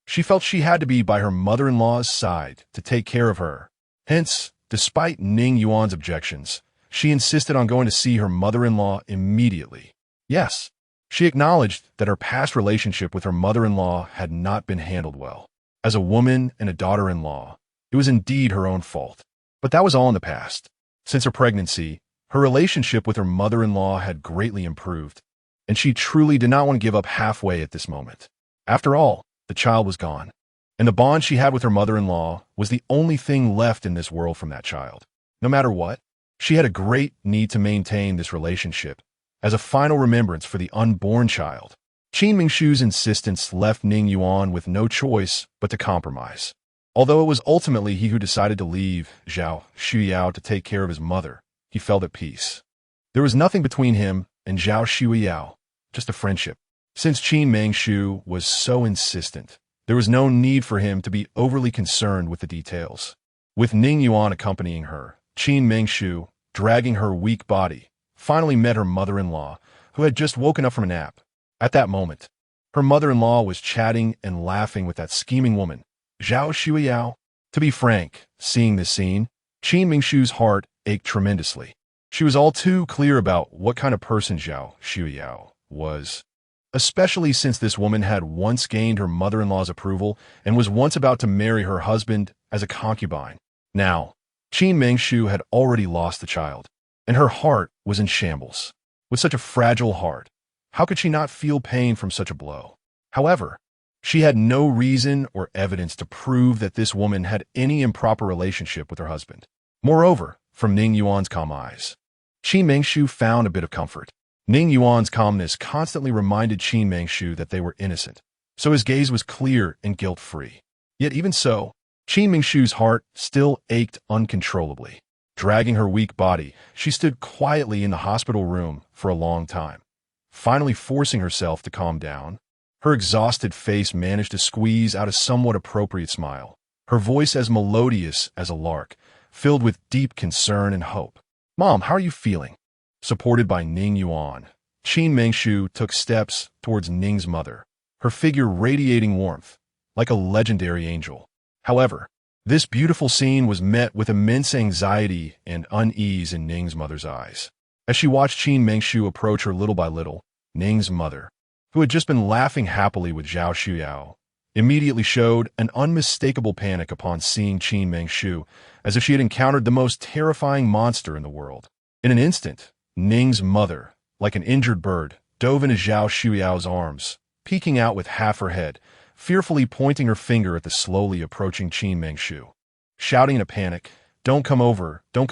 she felt she had to be by her mother-in-law's side to take care of her. Hence, despite Ning Yuan's objections, she insisted on going to see her mother-in-law immediately. Yes, she acknowledged that her past relationship with her mother-in-law had not been handled well. As a woman and a daughter-in-law, it was indeed her own fault. But that was all in the past. Since her pregnancy, her relationship with her mother-in-law had greatly improved, and she truly did not want to give up halfway at this moment. After all, the child was gone, and the bond she had with her mother-in-law was the only thing left in this world from that child. No matter what, she had a great need to maintain this relationship as a final remembrance for the unborn child. Qin Mengshu's insistence left Ning Yuan with no choice but to compromise. Although it was ultimately he who decided to leave Zhao Shuyao to take care of his mother, he felt at peace. There was nothing between him and Zhao Shuyao, just a friendship. Since Qin Mengshu was so insistent, there was no need for him to be overly concerned with the details. With Ning Yuan accompanying her, Qin Mengshu, dragging her weak body, finally met her mother-in-law, who had just woken up from a nap. At that moment, her mother-in-law was chatting and laughing with that scheming woman, Zhao Shuyao. To be frank, seeing this scene, Qin Mengshu's heart ached tremendously. She was all too clear about what kind of person Zhao Shuyao was, especially since this woman had once gained her mother-in-law's approval and was once about to marry her husband as a concubine. Now, Qin Mengshu had already lost the child, and her heart was in shambles. With such a fragile heart, how could she not feel pain from such a blow? However, she had no reason or evidence to prove that this woman had any improper relationship with her husband. Moreover, from Ning Yuan's calm eyes, Qin Mengshu found a bit of comfort. Ning Yuan's calmness constantly reminded Qin Mengshu that they were innocent, so his gaze was clear and guilt-free. Yet even so, Qin Mengshu's heart still ached uncontrollably. Dragging her weak body, she stood quietly in the hospital room for a long time. Finally forcing herself to calm down, her exhausted face managed to squeeze out a somewhat appropriate smile, her voice as melodious as a lark, filled with deep concern and hope. "Mom, how are you feeling?" Supported by Ning Yuan, Qin Mengshu took steps towards Ning's mother, her figure radiating warmth, like a legendary angel. However, this beautiful scene was met with immense anxiety and unease in Ning's mother's eyes. As she watched Qin Mengshu approach her little by little, Ning's mother, who had just been laughing happily with Zhao Shuyao, immediately showed an unmistakable panic upon seeing Qin Mengshu, as if she had encountered the most terrifying monster in the world. In an instant, Ning's mother, like an injured bird, dove into Zhao Shuyao's arms, peeking out with half her head, fearfully pointing her finger at the slowly approaching Qin Mengshu, shouting in a panic, don't come over, don't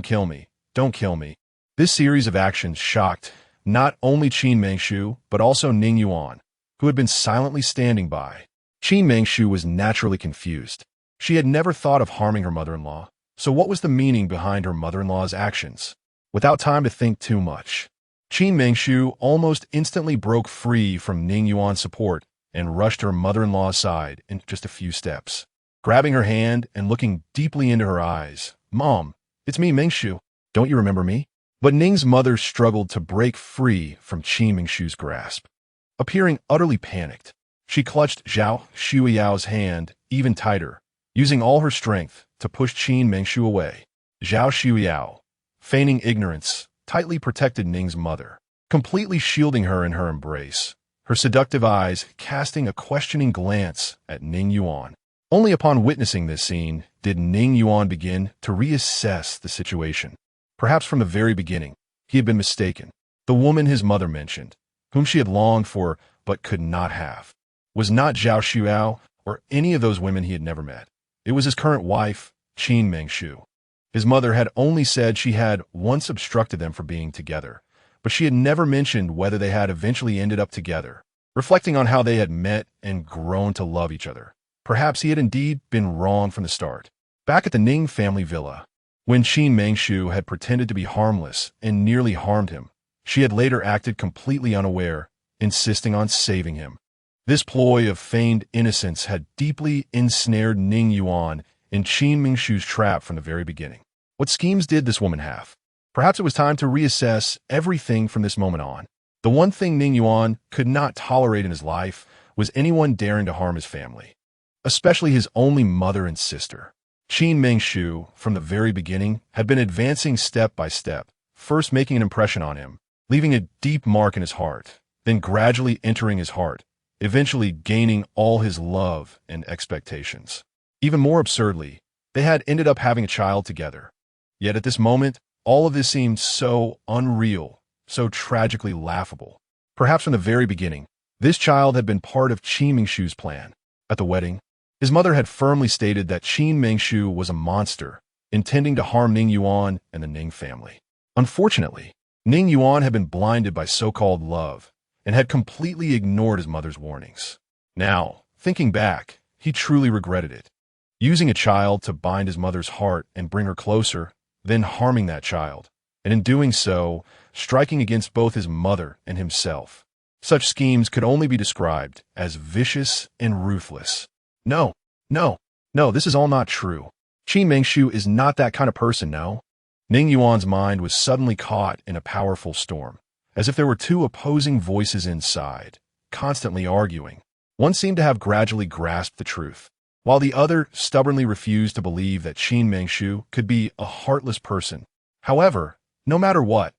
kill me, don't kill me." This series of actions shocked not only Qin Mengshu, but also Ning Yuan, who had been silently standing by. Qin Mengshu was naturally confused. She had never thought of harming her mother-in-law, so what was the meaning behind her mother-in-law's actions? Without time to think too much, Qin Mengshu almost instantly broke free from Ning Yuan's support and rushed her mother-in-law's side in just a few steps. Grabbing her hand and looking deeply into her eyes, "Mom, It's me, Mingshu. Don't you remember me? But Ning's mother struggled to break free from Qin Mingshu's grasp. Appearing utterly panicked, she clutched Zhao Xuyao's hand even tighter, using all her strength to push Qin Mingshu away. Zhao Xuyao, feigning ignorance, tightly protected Ning's mother, completely shielding her in her embrace, her seductive eyes casting a questioning glance at Ning Yuan. Only upon witnessing this scene did Ning Yuan begin to reassess the situation. Perhaps from the very beginning, he had been mistaken. The woman his mother mentioned, whom she had longed for but could not have, was not Zhao Xuyao or any of those women he had never met. It was his current wife, Qin Mingshu. His mother had only said she had once obstructed them from being together, but she had never mentioned whether they had eventually ended up together. Reflecting on how they had met and grown to love each other, perhaps he had indeed been wrong from the start. Back at the Ning family villa, when Qin Mingshu had pretended to be harmless and nearly harmed him, she had later acted completely unaware, insisting on saving him. This ploy of feigned innocence had deeply ensnared Ning Yuan in Qin Mingshu's trap from the very beginning. What schemes did this woman have? Perhaps it was time to reassess everything from this moment on. The one thing Ning Yuan could not tolerate in his life was anyone daring to harm his family, especially his only mother and sister. Qin Mingshu, from the very beginning, had been advancing step by step, first making an impression on him, leaving a deep mark in his heart, then gradually entering his heart, eventually gaining all his love and expectations. Even more absurdly, they had ended up having a child together. Yet at this moment, all of this seemed so unreal, so tragically laughable. Perhaps from the very beginning, this child had been part of Qin Mingshu's plan. At the wedding, his mother had firmly stated that Qin Mingshu was a monster, intending to harm Ning Yuan and the Ning family. Unfortunately, Ning Yuan had been blinded by so-called love and had completely ignored his mother's warnings. Now, thinking back, he truly regretted it. Using a child to bind his mother's heart and bring her closer, then harming that child, and in doing so, striking against both his mother and himself. Such schemes could only be described as vicious and ruthless. No, this is all not true. Qin Mingshu is not that kind of person, no. Ning Yuan's mind was suddenly caught in a powerful storm, as if there were two opposing voices inside, constantly arguing. One seemed to have gradually grasped the truth, while the other stubbornly refused to believe that Qin Mingshu could be a heartless person. However, no matter what,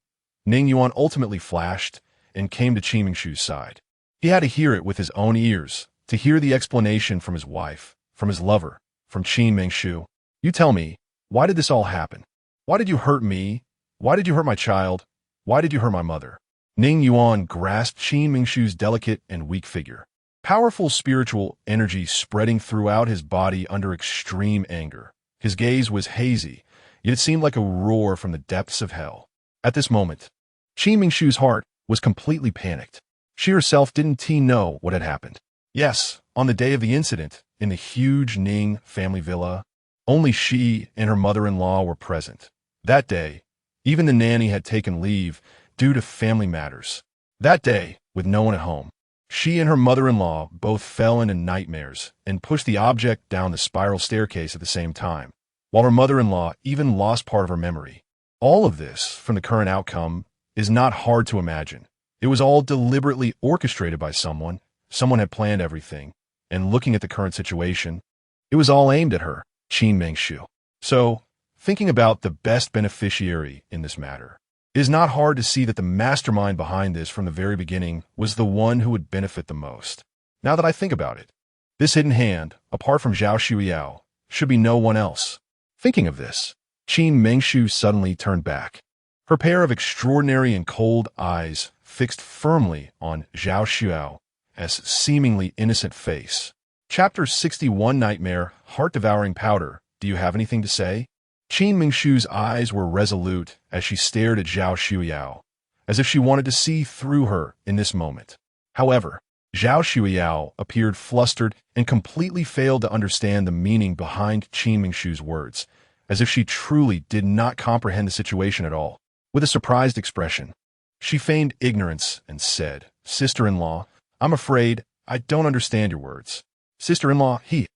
Ning Yuan ultimately flashed and came to Qin Mingshu's side. He had to hear it with his own ears, to hear the explanation from his wife, from his lover, from Qin Mingshu. You tell me, why did this all happen? Why did you hurt me? Why did you hurt my child? Why did you hurt my mother? Ning Yuan grasped Qin Mingshu's delicate and weak figure, powerful spiritual energy spreading throughout his body under extreme anger. His gaze was hazy, yet it seemed like a roar from the depths of hell. At this moment, Qin Mingshu's heart was completely panicked. She herself didn't know what had happened. Yes, on the day of the incident, in the huge Ning family villa, only she and her mother-in-law were present. That day, even the nanny had taken leave due to family matters. That day, with no one at home, she and her mother-in-law both fell into nightmares and pushed the object down the spiral staircase at the same time, while her mother-in-law even lost part of her memory. All of this, from the current outcome, is not hard to imagine. It was all deliberately orchestrated by someone. Someone had planned everything, and looking at the current situation, it was all aimed at her, Qin Mingshu. So, thinking about the best beneficiary in this matter, it is not hard to see that the mastermind behind this from the very beginning was the one who would benefit the most. Now that I think about it, this hidden hand, apart from Zhao Xuyao, should be no one else. Thinking of this, Qin Mingshu suddenly turned back, her pair of extraordinary and cold eyes fixed firmly on Zhao Xuyao, as seemingly innocent face. Chapter 61 Nightmare, Heart-Devouring Powder. Do you have anything to say? Qin Mingshu's eyes were resolute as she stared at Zhao Xuyao, as if she wanted to see through her in this moment. However, Zhao Xuyao appeared flustered and completely failed to understand the meaning behind Qin Mingshu's words, as if she truly did not comprehend the situation at all. With a surprised expression, she feigned ignorance and said, "Sister-in-law, I'm afraid I don't understand your words." Sister-in-law, Qin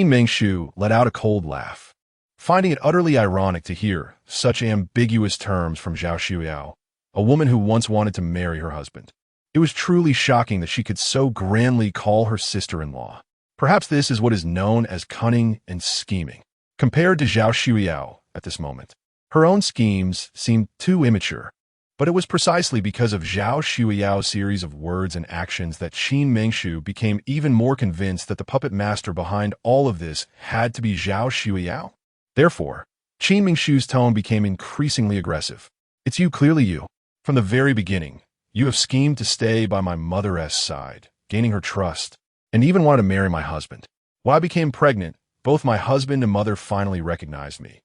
Mingshu let out a cold laugh. finding it utterly ironic to hear such ambiguous terms from Zhao Shuyao, a woman who once wanted to marry her husband. It was truly shocking that she could so grandly call her sister-in-law. Perhaps this is what is known as cunning and scheming. Compared to Zhao Shuyao at this moment, her own schemes seemed too immature. But it was precisely because of Zhao Shuyao's series of words and actions that Qin Mengshu became even more convinced that the puppet master behind all of this had to be Zhao Shuyao. Therefore, Qin Mengshu's tone became increasingly aggressive. "It's you, clearly you. From the very beginning, you have schemed to stay by my mother's side, gaining her trust, and even wanted to marry my husband. When I became pregnant, both my husband and mother finally recognized me.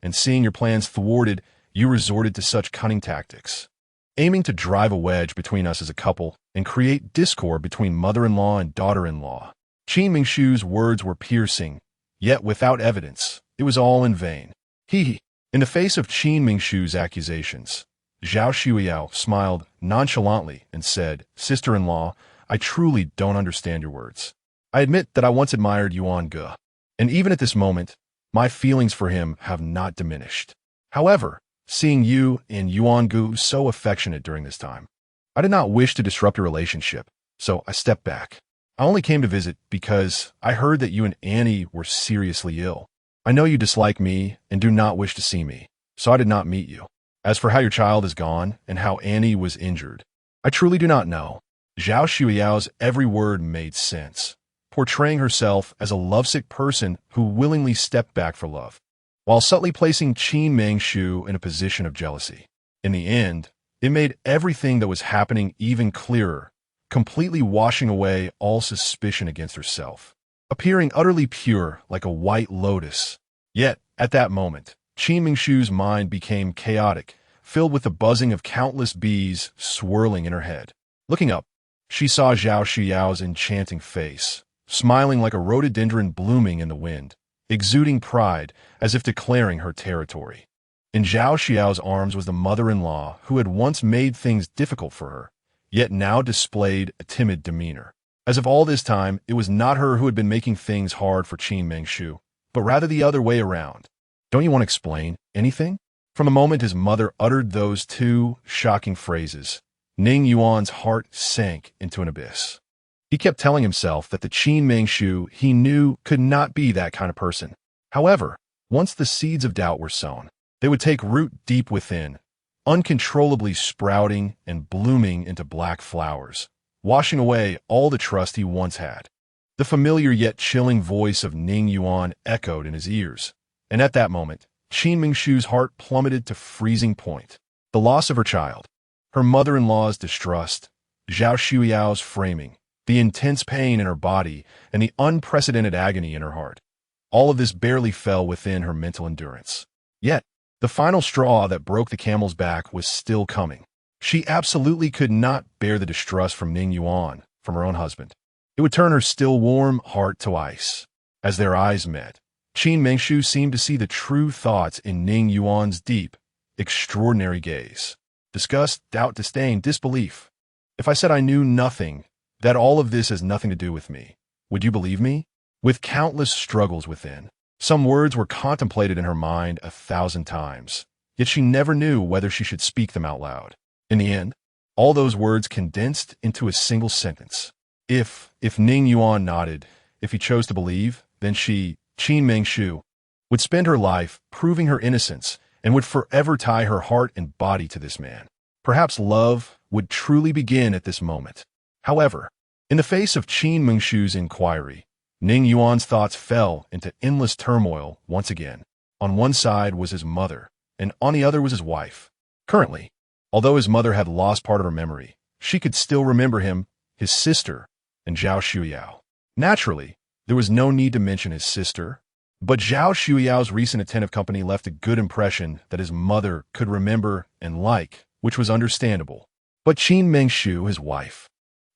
And seeing your plans thwarted, you resorted to such cunning tactics, aiming to drive a wedge between us as a couple and create discord between mother-in-law and daughter-in-law." Qin Mengshu's words were piercing, yet without evidence. It was all in vain. In the face of Qin Mengshu's accusations, Zhao Shuyao smiled nonchalantly and said, "Sister-in-law, I truly don't understand your words. I admit that I once admired Yuan-Ge, and even at this moment, my feelings for him have not diminished. However, seeing you and Yuan-Ge so affectionate during this time, I did not wish to disrupt your relationship, so I stepped back. I only came to visit because I heard that you and Annie were seriously ill. I know you dislike me and do not wish to see me, so I did not meet you. As for how your child is gone and how Annie was injured, I truly do not know." Zhao Shuyao's every word made sense, portraying herself as a lovesick person who willingly stepped back for love, while subtly placing Qin Mengshu in a position of jealousy. In the end, it made everything that was happening even clearer, completely washing away all suspicion against herself, appearing utterly pure like a white lotus. Yet, at that moment, Qin Mengshu's mind became chaotic, filled with the buzzing of countless bees swirling in her head. Looking up, she saw Zhao Shuyao's enchanting face, smiling like a rhododendron blooming in the wind, exuding pride as if declaring her territory. In Zhao Shuyao's arms was the mother-in-law who had once made things difficult for her, yet now displayed a timid demeanor. As if all this time, it was not her who had been making things hard for Qin Mengshu, but rather the other way around. "Don't you want to explain anything?" From the moment his mother uttered those two shocking phrases, Ning Yuan's heart sank into an abyss. He kept telling himself that the Qin Mengshu he knew could not be that kind of person. However, once the seeds of doubt were sown, they would take root deep within, uncontrollably sprouting and blooming into black flowers, washing away all the trust he once had. The familiar yet chilling voice of Ning Yuan echoed in his ears, and at that moment, Qin Mengshu's heart plummeted to freezing point. The loss of her child, her mother-in-law's distrust, Zhao Shuyao's framing, the intense pain in her body, and the unprecedented agony in her heart. All of this barely fell within her mental endurance. Yet, the final straw that broke the camel's back was still coming. She absolutely could not bear the distrust from Ning Yuan, from her own husband. It would turn her still warm heart to ice. As their eyes met, Qin Mengshu seemed to see the true thoughts in Ning Yuan's deep, extraordinary gaze. Disgust, doubt, disdain, disbelief. If I said I knew nothing, that all of this has nothing to do with me, would you believe me? With countless struggles within, some words were contemplated in her mind 1,000 times, yet she never knew whether she should speak them out loud. In the end, all those words condensed into a single sentence. If Ning Yuan nodded, if he chose to believe, then she, Qin Mengshu, would spend her life proving her innocence and would forever tie her heart and body to this man. Perhaps love would truly begin at this moment. However, in the face of Qin Mengshu's inquiry, Ning Yuan's thoughts fell into endless turmoil once again. On one side was his mother, and on the other was his wife. Currently, although his mother had lost part of her memory, she could still remember him, his sister, and Zhao Shuyao. Naturally, there was no need to mention his sister, but Zhao Shuyao's recent attentive company left a good impression that his mother could remember and like, which was understandable. But Qin Mengshu, his wife,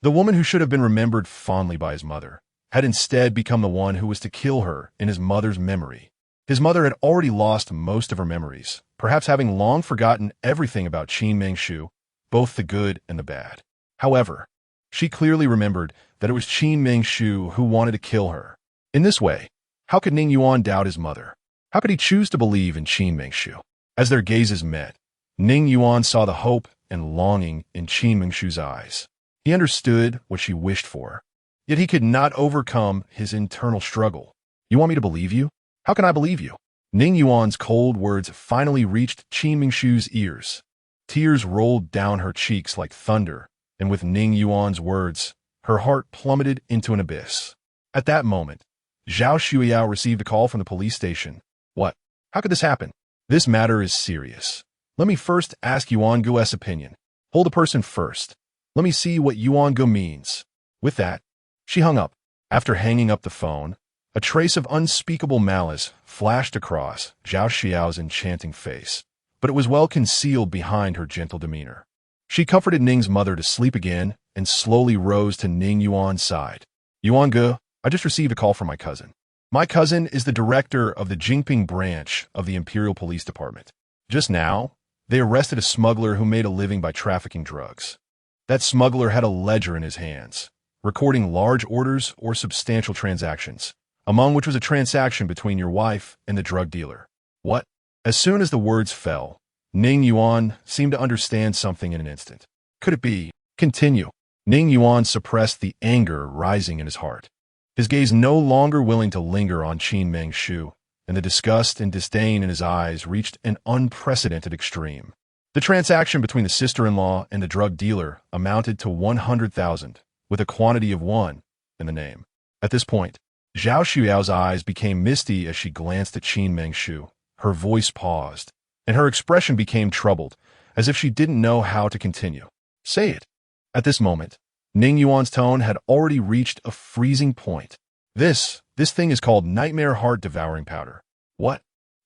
the woman who should have been remembered fondly by his mother, had instead become the one who was to kill her in his mother's memory. His mother had already lost most of her memories, perhaps having long forgotten everything about Qin Mengshu, both the good and the bad. However, she clearly remembered that it was Qin Mengshu who wanted to kill her. In this way, how could Ning Yuan doubt his mother? How could he choose to believe in Qin Mengshu? As their gazes met, Ning Yuan saw the hope and longing in Qin Mengshu's eyes. He understood what she wished for, yet he could not overcome his internal struggle. You want me to believe you? How can I believe you? Ning Yuan's cold words finally reached Qin Mengshu's ears. Tears rolled down her cheeks like thunder, and with Ning Yuan's words, her heart plummeted into an abyss. At that moment, Zhao Shuiyao received a call from the police station. What? How could this happen? This matter is serious. Let me first ask Yuan-Gu's opinion. Hold a person first. Let me see what Yuan-Gu means. With that, she hung up. After hanging up the phone, a trace of unspeakable malice flashed across Zhao Xiao's enchanting face, but it was well concealed behind her gentle demeanor. She comforted Ning's mother to sleep again and slowly rose to Ning Yuan's side. Yuan-Gu, I just received a call from my cousin. My cousin is the director of the Jingping branch of the Imperial Police Department. Just now, they arrested a smuggler who made a living by trafficking drugs. That smuggler had a ledger in his hands, recording large orders or substantial transactions, among which was a transaction between your wife and the drug dealer. What? As soon as the words fell, Ning Yuan seemed to understand something in an instant. Could it be? Continue. Ning Yuan suppressed the anger rising in his heart. His gaze no longer willing to linger on Qin Mengshu, and the disgust and disdain in his eyes reached an unprecedented extreme. The transaction between the sister-in-law and the drug dealer amounted to 100,000, with a quantity of 1 in the name. At this point, Zhao Shuyao's eyes became misty as she glanced at Qin Mengshu. Her voice paused, and her expression became troubled, as if she didn't know how to continue. Say it. At this moment, Ning Yuan's tone had already reached a freezing point. This thing is called nightmare heart-devouring powder. What?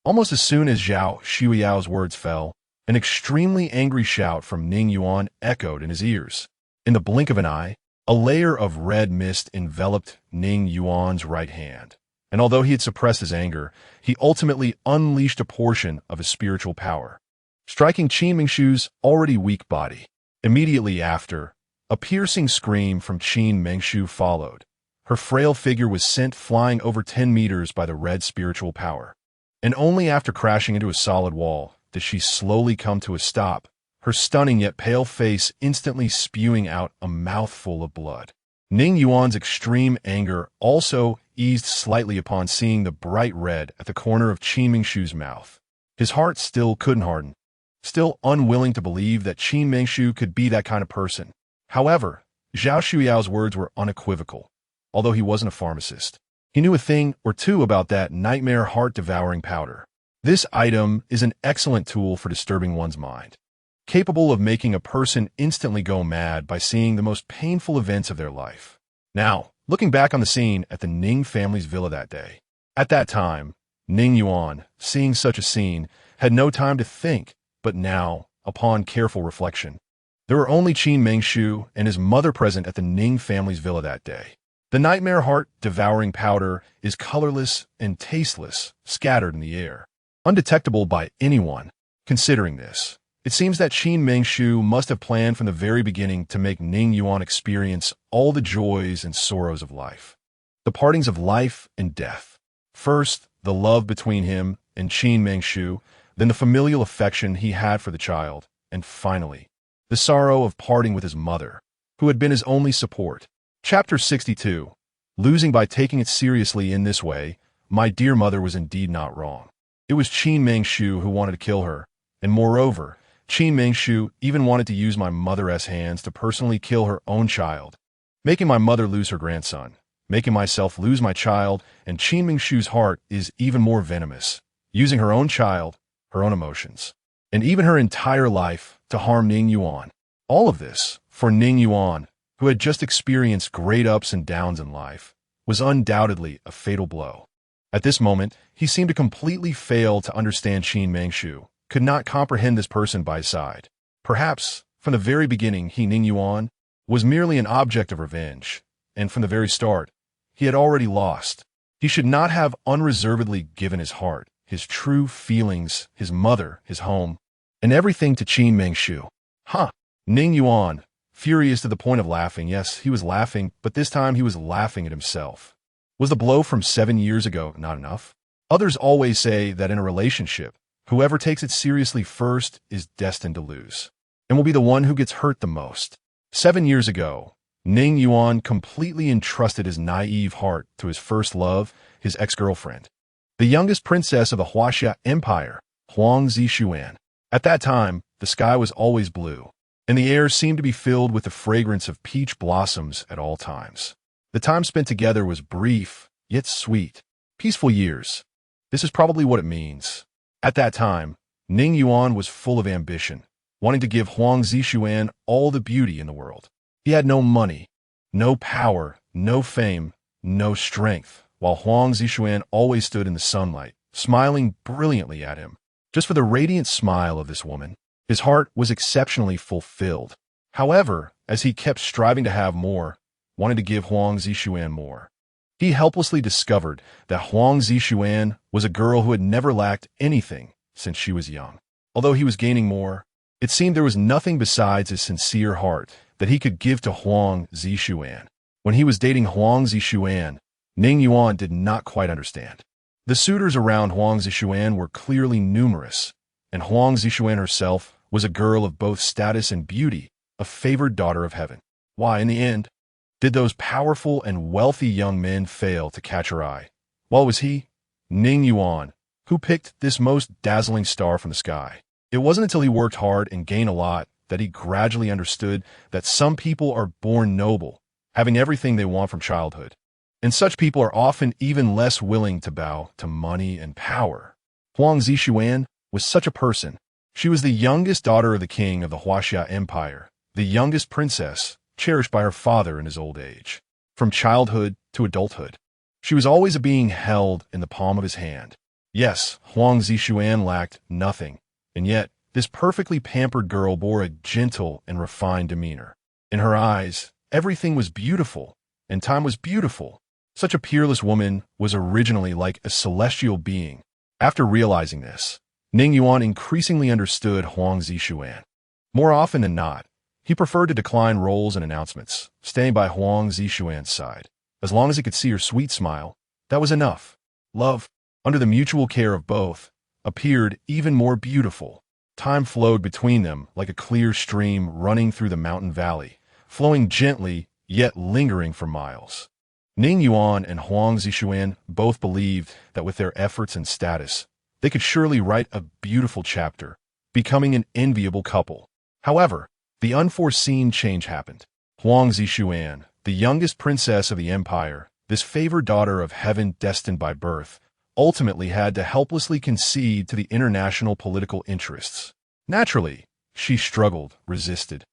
Almost as soon as Zhao Shuyao's words fell, an extremely angry shout from Ning Yuan echoed in his ears. In the blink of an eye, a layer of red mist enveloped Ning Yuan's right hand, and although he had suppressed his anger, he ultimately unleashed a portion of his spiritual power, striking Qin Mengshu's already weak body. Immediately after, a piercing scream from Qin Mengshu followed. Her frail figure was sent flying over 10 meters by the red spiritual power, and only after crashing into a solid wall did she slowly come to a stop, her stunning yet pale face instantly spewing out a mouthful of blood. Ning Yuan's extreme anger also eased slightly upon seeing the bright red at the corner of Qin Mengshu's mouth. His heart still couldn't harden, still unwilling to believe that Qin Mengshu could be that kind of person. However, Zhao Shuyao's words were unequivocal. Although he wasn't a pharmacist, he knew a thing or two about that nightmare heart-devouring powder. This item is an excellent tool for disturbing one's mind, capable of making a person instantly go mad by seeing the most painful events of their life. Now, looking back on the scene at the Ning family's villa that day, at that time, Ning Yuan, seeing such a scene, had no time to think, but now, upon careful reflection, there were only Qin Mengshu and his mother present at the Ning family's villa that day. The nightmare heart-devouring powder is colorless and tasteless, scattered in the air, undetectable by anyone. Considering this, it seems that Qin Mengshu must have planned from the very beginning to make Ning Yuan experience all the joys and sorrows of life, the partings of life and death. First, the love between him and Qin Mengshu, then the familial affection he had for the child, and finally, the sorrow of parting with his mother, who had been his only support. Chapter 62. Losing by taking it seriously in this way, my dear mother was indeed not wrong. It was Qin Mengshu who wanted to kill her, and moreover, Qin Mengshu even wanted to use my mother's hands to personally kill her own child, making my mother lose her grandson, making myself lose my child, and Qin Mengshu's heart is even more venomous, using her own child, her own emotions, and even her entire life to harm Ning Yuan. All of this, for Ning Yuan, who had just experienced great ups and downs in life, was undoubtedly a fatal blow. At this moment, he seemed to completely fail to understand Qin Mengshu, could not comprehend this person by his side. Perhaps, from the very beginning, Ning Yuan, was merely an object of revenge, and from the very start, he had already lost. He should not have unreservedly given his heart, his true feelings, his mother, his home, and everything to Qin Mengshu. Ning Yuan, furious to the point of laughing. Yes, he was laughing, but this time he was laughing at himself. Was the blow from 7 years ago not enough? Others always say that in a relationship, whoever takes it seriously first is destined to lose, and will be the one who gets hurt the most. 7 years ago, Ning Yuan completely entrusted his naive heart to his first love, his ex-girlfriend, the youngest princess of the Huaxia Empire, Huang Zixuan. At that time, the sky was always blue, and the air seemed to be filled with the fragrance of peach blossoms at all times. The time spent together was brief, yet sweet. Peaceful years. This is probably what it means. At that time, Ning Yuan was full of ambition, wanting to give Huang Zixuan all the beauty in the world. He had no money, no power, no fame, no strength, while Huang Zixuan always stood in the sunlight, smiling brilliantly at him. Just for the radiant smile of this woman, his heart was exceptionally fulfilled. However, as he kept striving to have more, wanted to give Huang Zixuan more, he helplessly discovered that Huang Zixuan was a girl who had never lacked anything since she was young. Although he was gaining more, it seemed there was nothing besides his sincere heart that he could give to Huang Zixuan. When he was dating Huang Zixuan, Ning Yuan did not quite understand. The suitors around Huang Zixuan were clearly numerous, and Huang Zixuan herself was a girl of both status and beauty, a favored daughter of heaven. Why, in the end, did those powerful and wealthy young men fail to catch her eye? Well, it was he, Ning Yuan, who picked this most dazzling star from the sky. It wasn't until he worked hard and gained a lot that he gradually understood that some people are born noble, having everything they want from childhood. And such people are often even less willing to bow to money and power. Huang Zixuan was such a person. She was the youngest daughter of the king of the Huaxia Empire, the youngest princess, cherished by her father in his old age. From childhood to adulthood, she was always a being held in the palm of his hand. Yes, Huang Zixuan lacked nothing, and yet this perfectly pampered girl bore a gentle and refined demeanor. In her eyes, everything was beautiful, and time was beautiful. Such a peerless woman was originally like a celestial being. After realizing this, Ning Yuan increasingly understood Huang Zixuan. More often than not, he preferred to decline roles and announcements, staying by Huang Zixuan's side. As long as he could see her sweet smile, that was enough. Love, under the mutual care of both, appeared even more beautiful. Time flowed between them like a clear stream running through the mountain valley, flowing gently yet lingering for miles. Ning Yuan and Huang Zixuan both believed that with their efforts and status, they could surely write a beautiful chapter, becoming an enviable couple. However, the unforeseen change happened. Huang Zixuan, the youngest princess of the empire, this favored daughter of heaven destined by birth, ultimately had to helplessly concede to the international political interests. Naturally, she struggled, resisted,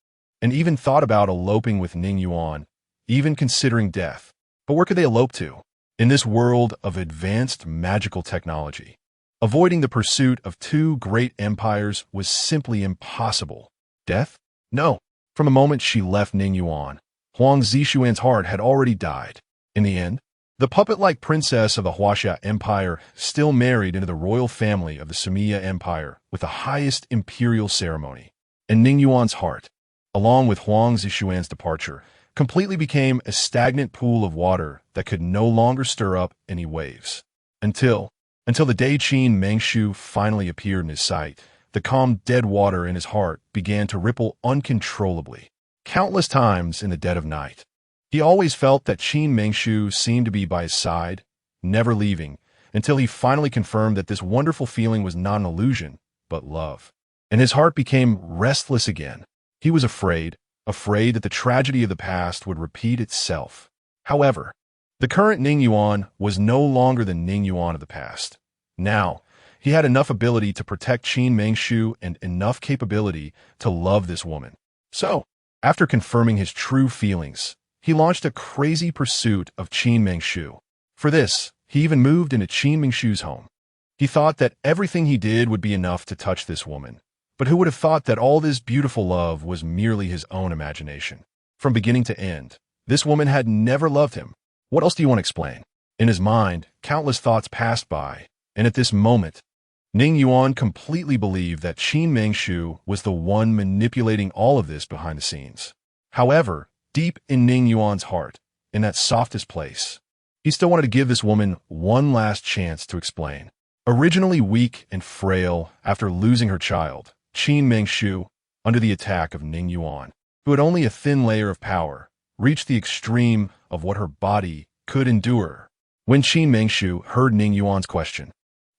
and even thought about eloping with Ning Yuan, even considering death. But where could they elope to? In this world of advanced magical technology, avoiding the pursuit of two great empires was simply impossible. Death? No. From the moment she left Ning Yuan, Huang Zixuan's heart had already died. In the end, the puppet-like princess of the Huaxia Empire still married into the royal family of the Sumia Empire with the highest imperial ceremony. And Ning Yuan's heart, along with Huang Zixuan's departure, completely became a stagnant pool of water that could no longer stir up any waves. Until the day Qin Mengshu finally appeared in his sight, the calm dead water in his heart began to ripple uncontrollably. Countless times in the dead of night, he always felt that Qin Mengshu seemed to be by his side, never leaving, until he finally confirmed that this wonderful feeling was not an illusion, but love. And his heart became restless again. He was afraid that the tragedy of the past would repeat itself. However, the current Ning Yuan was no longer the Ning Yuan of the past. Now, he had enough ability to protect Qin Mengshu and enough capability to love this woman. So, after confirming his true feelings, he launched a crazy pursuit of Qin Mengshu. For this, he even moved into Qin Mengshu's home. He thought that everything he did would be enough to touch this woman. But who would have thought that all this beautiful love was merely his own imagination? From beginning to end, this woman had never loved him. What else do you want to explain? In his mind, countless thoughts passed by, and at this moment, Ning Yuan completely believed that Qin Mengshu was the one manipulating all of this behind the scenes. However, deep in Ning Yuan's heart, in that softest place, He still wanted to give this woman one last chance to explain. Originally weak and frail after losing her child, Qin Mengshu, under the attack of Ning Yuan, who had only a thin layer of power, reached the extreme of what her body could endure. When Qin Mengshu heard Ning Yuan's question,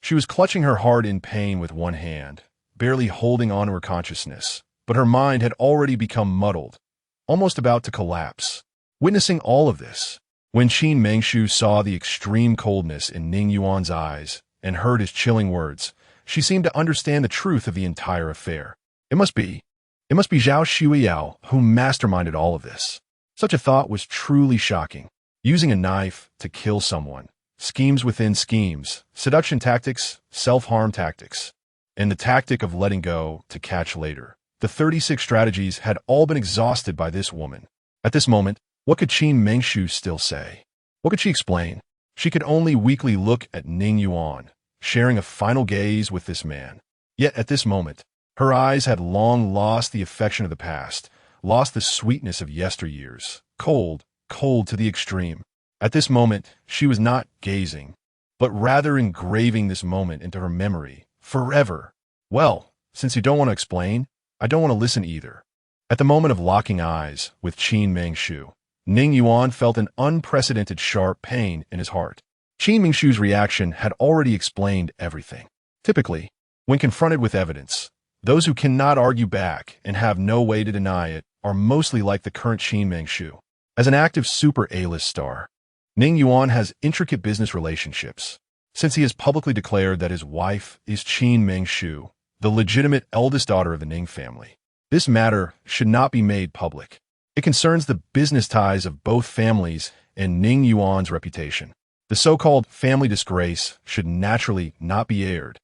she was clutching her heart in pain with one hand, barely holding on to her consciousness, but her mind had already become muddled, almost about to collapse. Witnessing all of this, when Qin Mengshu saw the extreme coldness in Ning Yuan's eyes and heard his chilling words, she seemed to understand the truth of the entire affair. It must be Zhao Xueyao who masterminded all of this. Such a thought was truly shocking. Using a knife to kill someone, schemes within schemes, seduction tactics, self-harm tactics, and the tactic of letting go to catch later. The 36 strategies had all been exhausted by this woman. At this moment, what could Qin Mengshu still say? What could she explain? She could only weakly look at Ning Yuan, sharing a final gaze with this man. Yet at this moment, her eyes had long lost the affection of the past, lost the sweetness of yesteryears, cold to the extreme. At this moment, she was not gazing, but rather engraving this moment into her memory, forever. Well, since you don't want to explain, I don't want to listen either. At the moment of locking eyes with Qin Mengshu, Ning Yuan felt an unprecedented sharp pain in his heart. Qin Mengshu's reaction had already explained everything. Typically, when confronted with evidence, those who cannot argue back and have no way to deny it are mostly like the current Qin Mengshu. As an active super A-list star, Ning Yuan has intricate business relationships, since he has publicly declared that his wife is Qin Mengshu, the legitimate eldest daughter of the Ning family. This matter should not be made public. It concerns the business ties of both families and Ning Yuan's reputation. The so-called family disgrace should naturally not be aired.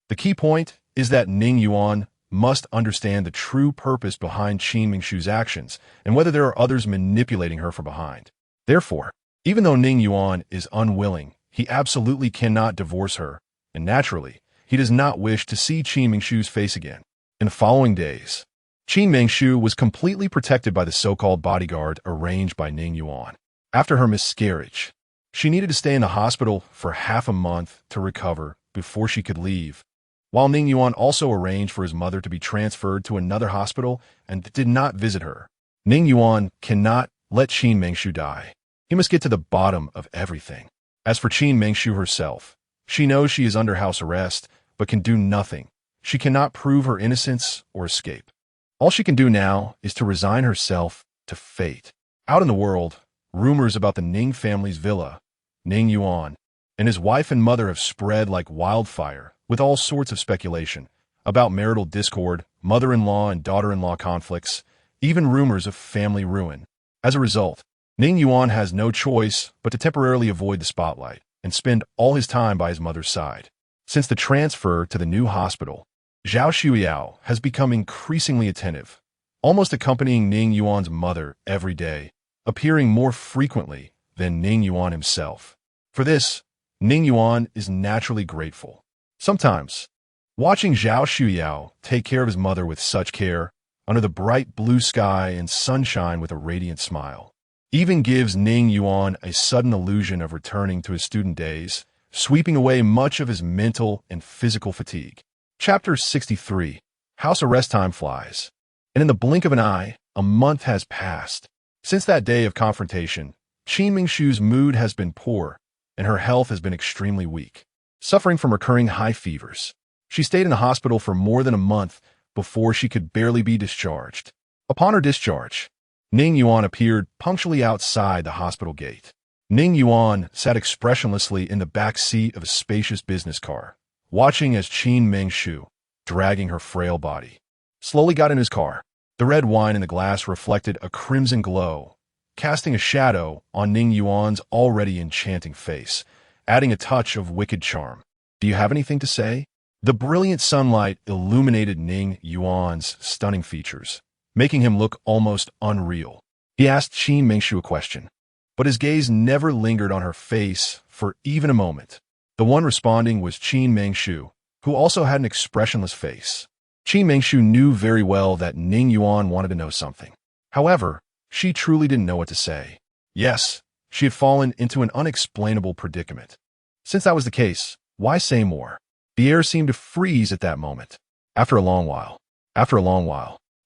The key point is that Ning Yuan must understand the true purpose behind Qin Mengshu's actions and whether there are others manipulating her from behind. Therefore, even though Ning Yuan is unwilling, he absolutely cannot divorce her, and naturally, he does not wish to see Qin Mengshu's face again. In the following days, Qin Mengshu was completely protected by the so-called bodyguard arranged by Ning Yuan. After her miscarriage, she needed to stay in the hospital for half a month to recover before she could leave, while Ning Yuan also arranged for his mother to be transferred to another hospital and did not visit her. Ning Yuan cannot let Qin Mengshu die. He must get to the bottom of everything. As for Qin Mengshu herself, she knows she is under house arrest, but can do nothing. She cannot prove her innocence or escape. All she can do now is to resign herself to fate. Out in the world, rumors about the Ning family's villa, Ning Yuan, and his wife and mother have spread like wildfire, with all sorts of speculation about marital discord, mother-in-law and daughter-in-law conflicts, even rumors of family ruin. As a result, Ning Yuan has no choice but to temporarily avoid the spotlight and spend all his time by his mother's side. Since the transfer to the new hospital, Zhao Xueyao has become increasingly attentive, almost accompanying Ning Yuan's mother every day, appearing more frequently than Ning Yuan himself. For this, Ning Yuan is naturally grateful. Sometimes, watching Zhao Xueyao take care of his mother with such care, under the bright blue sky and sunshine with a radiant smile, even gives Ning Yuan a sudden illusion of returning to his student days, sweeping away much of his mental and physical fatigue. Chapter 63. House arrest time flies. And in the blink of an eye, a month has passed. Since that day of confrontation, Qin Mengshu's mood has been poor, and her health has been extremely weak, suffering from recurring high fevers. She stayed in the hospital for more than a month before she could barely be discharged. Upon her discharge, Ning Yuan appeared punctually outside the hospital gate. Ning Yuan sat expressionlessly in the back seat of a spacious business car, watching as Qin Mengshu, dragging her frail body, slowly got in his car. The red wine in the glass reflected a crimson glow, casting a shadow on Ning Yuan's already enchanting face, adding a touch of wicked charm. "Do you have anything to say?" The brilliant sunlight illuminated Ning Yuan's stunning features, making him look almost unreal. He asked Qin Mengshu a question, but his gaze never lingered on her face for even a moment. The one responding was Qin Mengshu, who also had an expressionless face. Qin Mengshu knew very well that Ning Yuan wanted to know something. However, she truly didn't know what to say. Yes, She had fallen into an unexplainable predicament. Since that was the case, why say more? The air seemed to freeze at that moment. After a long while,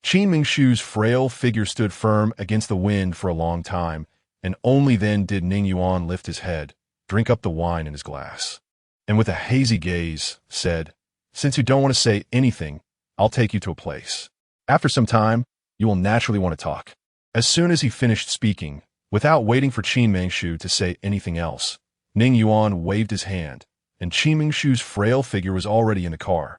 Qin Mingshu's frail figure stood firm against the wind for a long time, and only then did Ning Yuan lift his head, drink up the wine in his glass, and with a hazy gaze, said, "Since you don't want to say anything, I'll take you to a place. After some time, you will naturally want to talk." As soon as he finished speaking, without waiting for Qin Mingshu to say anything else, Ning Yuan waved his hand, and Qin Mingshu's frail figure was already in the car.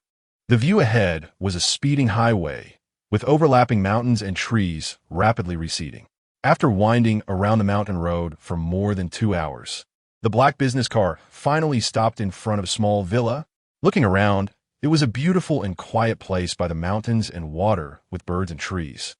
The view ahead was a speeding highway, with overlapping mountains and trees rapidly receding. After winding around the mountain road for more than 2 hours, the black business car finally stopped in front of a small villa. Looking around, it was a beautiful and quiet place by the mountains and water with birds and trees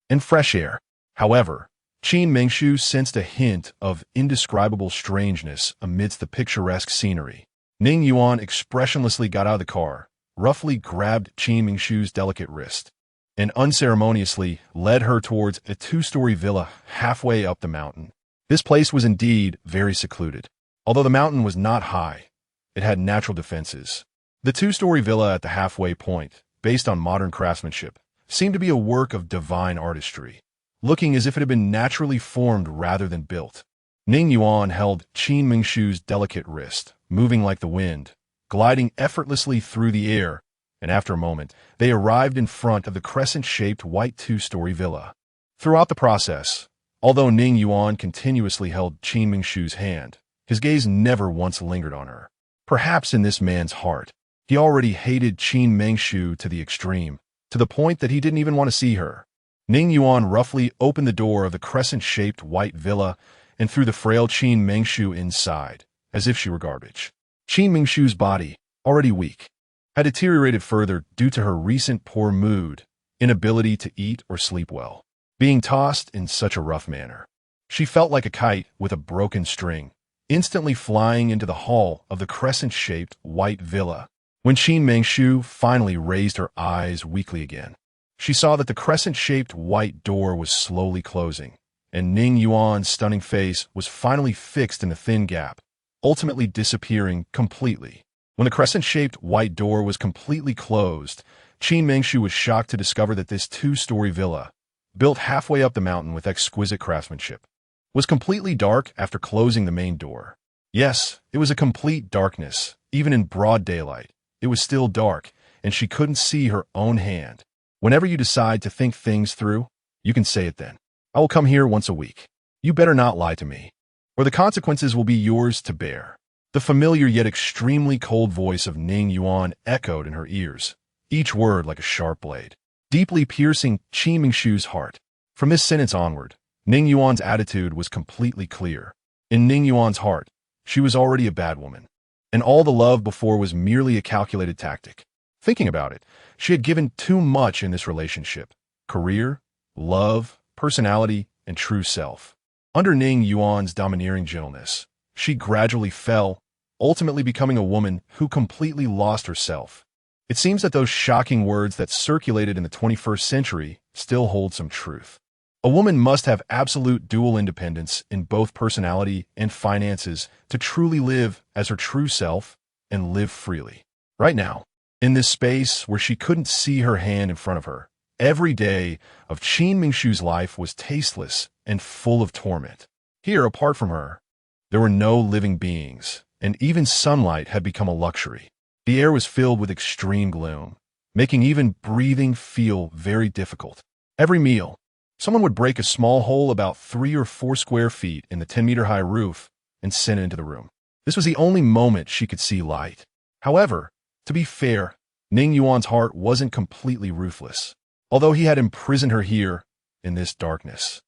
and fresh air. However, Qin Mingshu sensed a hint of indescribable strangeness amidst the picturesque scenery. Ning Yuan expressionlessly got out of the car, roughly grabbed Qin Mingshu's delicate wrist, and unceremoniously led her towards a 2-story villa halfway up the mountain. This place was indeed very secluded. Although the mountain was not high, it had natural defenses. The 2-story villa at the halfway point, based on modern craftsmanship, seemed to be a work of divine artistry, looking as if it had been naturally formed rather than built. Ning Yuan held Qin Mingshu's delicate wrist, moving like the wind, gliding effortlessly through the air, and after a moment, they arrived in front of the crescent-shaped white 2-story villa. Throughout the process, although Ning Yuan continuously held Qin Mingshu's hand, his gaze never once lingered on her. Perhaps in this man's heart, he already hated Qin Mingshu to the extreme, to the point that he didn't even want to see her. Ning Yuan roughly opened the door of the crescent-shaped white villa and threw the frail Qin Mingshu inside, as if she were garbage. Qin Mingshu's body, already weak, had deteriorated further due to her recent poor mood, inability to eat or sleep well, being tossed in such a rough manner. She felt like a kite with a broken string, instantly flying into the hall of the crescent-shaped white villa. When Qin Mingshu finally raised her eyes weakly again, she saw that the crescent-shaped white door was slowly closing, and Ning Yuan's stunning face was finally fixed in the thin gap, ultimately disappearing completely. When the crescent-shaped white door was completely closed, Qin Mingshu was shocked to discover that this 2-story villa, built halfway up the mountain with exquisite craftsmanship, was completely dark after closing the main door. Yes, it was a complete darkness. Even in broad daylight, it was still dark, and she couldn't see her own hand. Whenever you decide to think things through, you can say it then. I will come here once a week. You better not lie to me, or the consequences will be yours to bear. The familiar yet extremely cold voice of Ning Yuan echoed in her ears, each word like a sharp blade, deeply piercing Qin Mingshu's heart. From this sentence onward, Ning Yuan's attitude was completely clear. In Ning Yuan's heart, she was already a bad woman, and all the love before was merely a calculated tactic. Thinking about it, she had given too much in this relationship: career, love, personality, and true self. Under Ning Yuan's domineering gentleness, she gradually fell, ultimately becoming a woman who completely lost herself. It seems that those shocking words that circulated in the 21st century still hold some truth. A woman must have absolute dual independence in both personality and finances to truly live as her true self and live freely. Right now, in this space where she couldn't see her hand in front of her, every day of Qin Mingshu's life was tasteless and full of torment. Here, apart from her, there were no living beings, and even sunlight had become a luxury. The air was filled with extreme gloom, making even breathing feel very difficult. Every meal, someone would break a small hole about 3 or 4 square feet in the 10-meter-high roof and send it into the room. This was the only moment she could see light. However, to be fair, Ning Yuan's heart wasn't completely ruthless. Although he had imprisoned her here, in this darkness,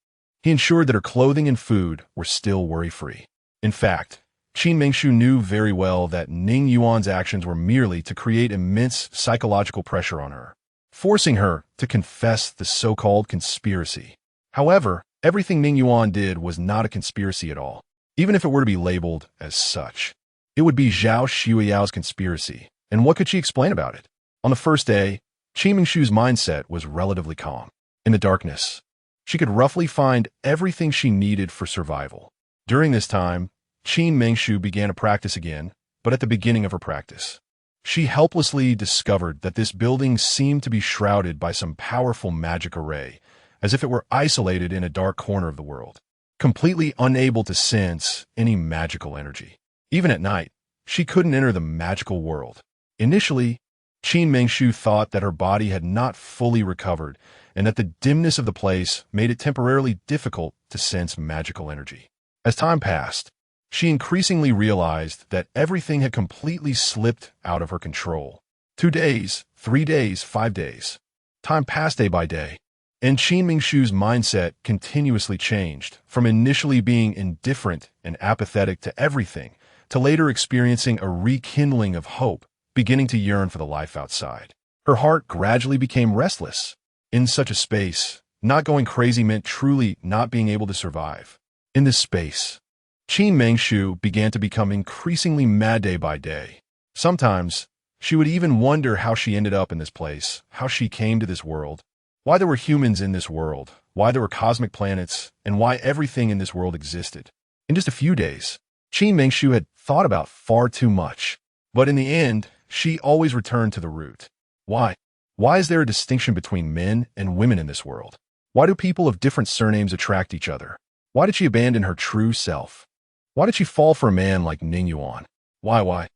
he ensured that her clothing and food were still worry-free. In fact, Qin Mingshu knew very well that Ning Yuan's actions were merely to create immense psychological pressure on her, forcing her to confess the so-called conspiracy. However, everything Ning Yuan did was not a conspiracy at all. Even if it were to be labeled as such, it would be Zhao Xuyao's conspiracy. And what could she explain about it? On the first day, Qin Mingshu's mindset was relatively calm. In the darkness, she could roughly find everything she needed for survival. During this time, Qin Mengshu began to practice again, but at the beginning of her practice, she helplessly discovered that this building seemed to be shrouded by some powerful magic array, as if it were isolated in a dark corner of the world, completely unable to sense any magical energy. Even at night, she couldn't enter the magical world. Initially, Qin Mengshu thought that her body had not fully recovered and that the dimness of the place made it temporarily difficult to sense magical energy. As time passed, she increasingly realized that everything had completely slipped out of her control. 2 days, 3 days, 5 days. Time passed day by day, and Qin Mengshu's mindset continuously changed, from initially being indifferent and apathetic to everything, to later experiencing a rekindling of hope, beginning to yearn for the life outside. Her heart gradually became restless. In such a space, not going crazy meant truly not being able to survive. In this space, Qin Mengshu began to become increasingly mad day by day. Sometimes, she would even wonder how she ended up in this place, how she came to this world, why there were humans in this world, why there were cosmic planets, and why everything in this world existed. In just a few days, Qin Mengshu had thought about far too much. But in the end, she always returned to the root. Why? Why is there a distinction between men and women in this world? Why do people of different surnames attract each other? Why did she abandon her true self? Why did she fall for a man like Ning Yuan? Why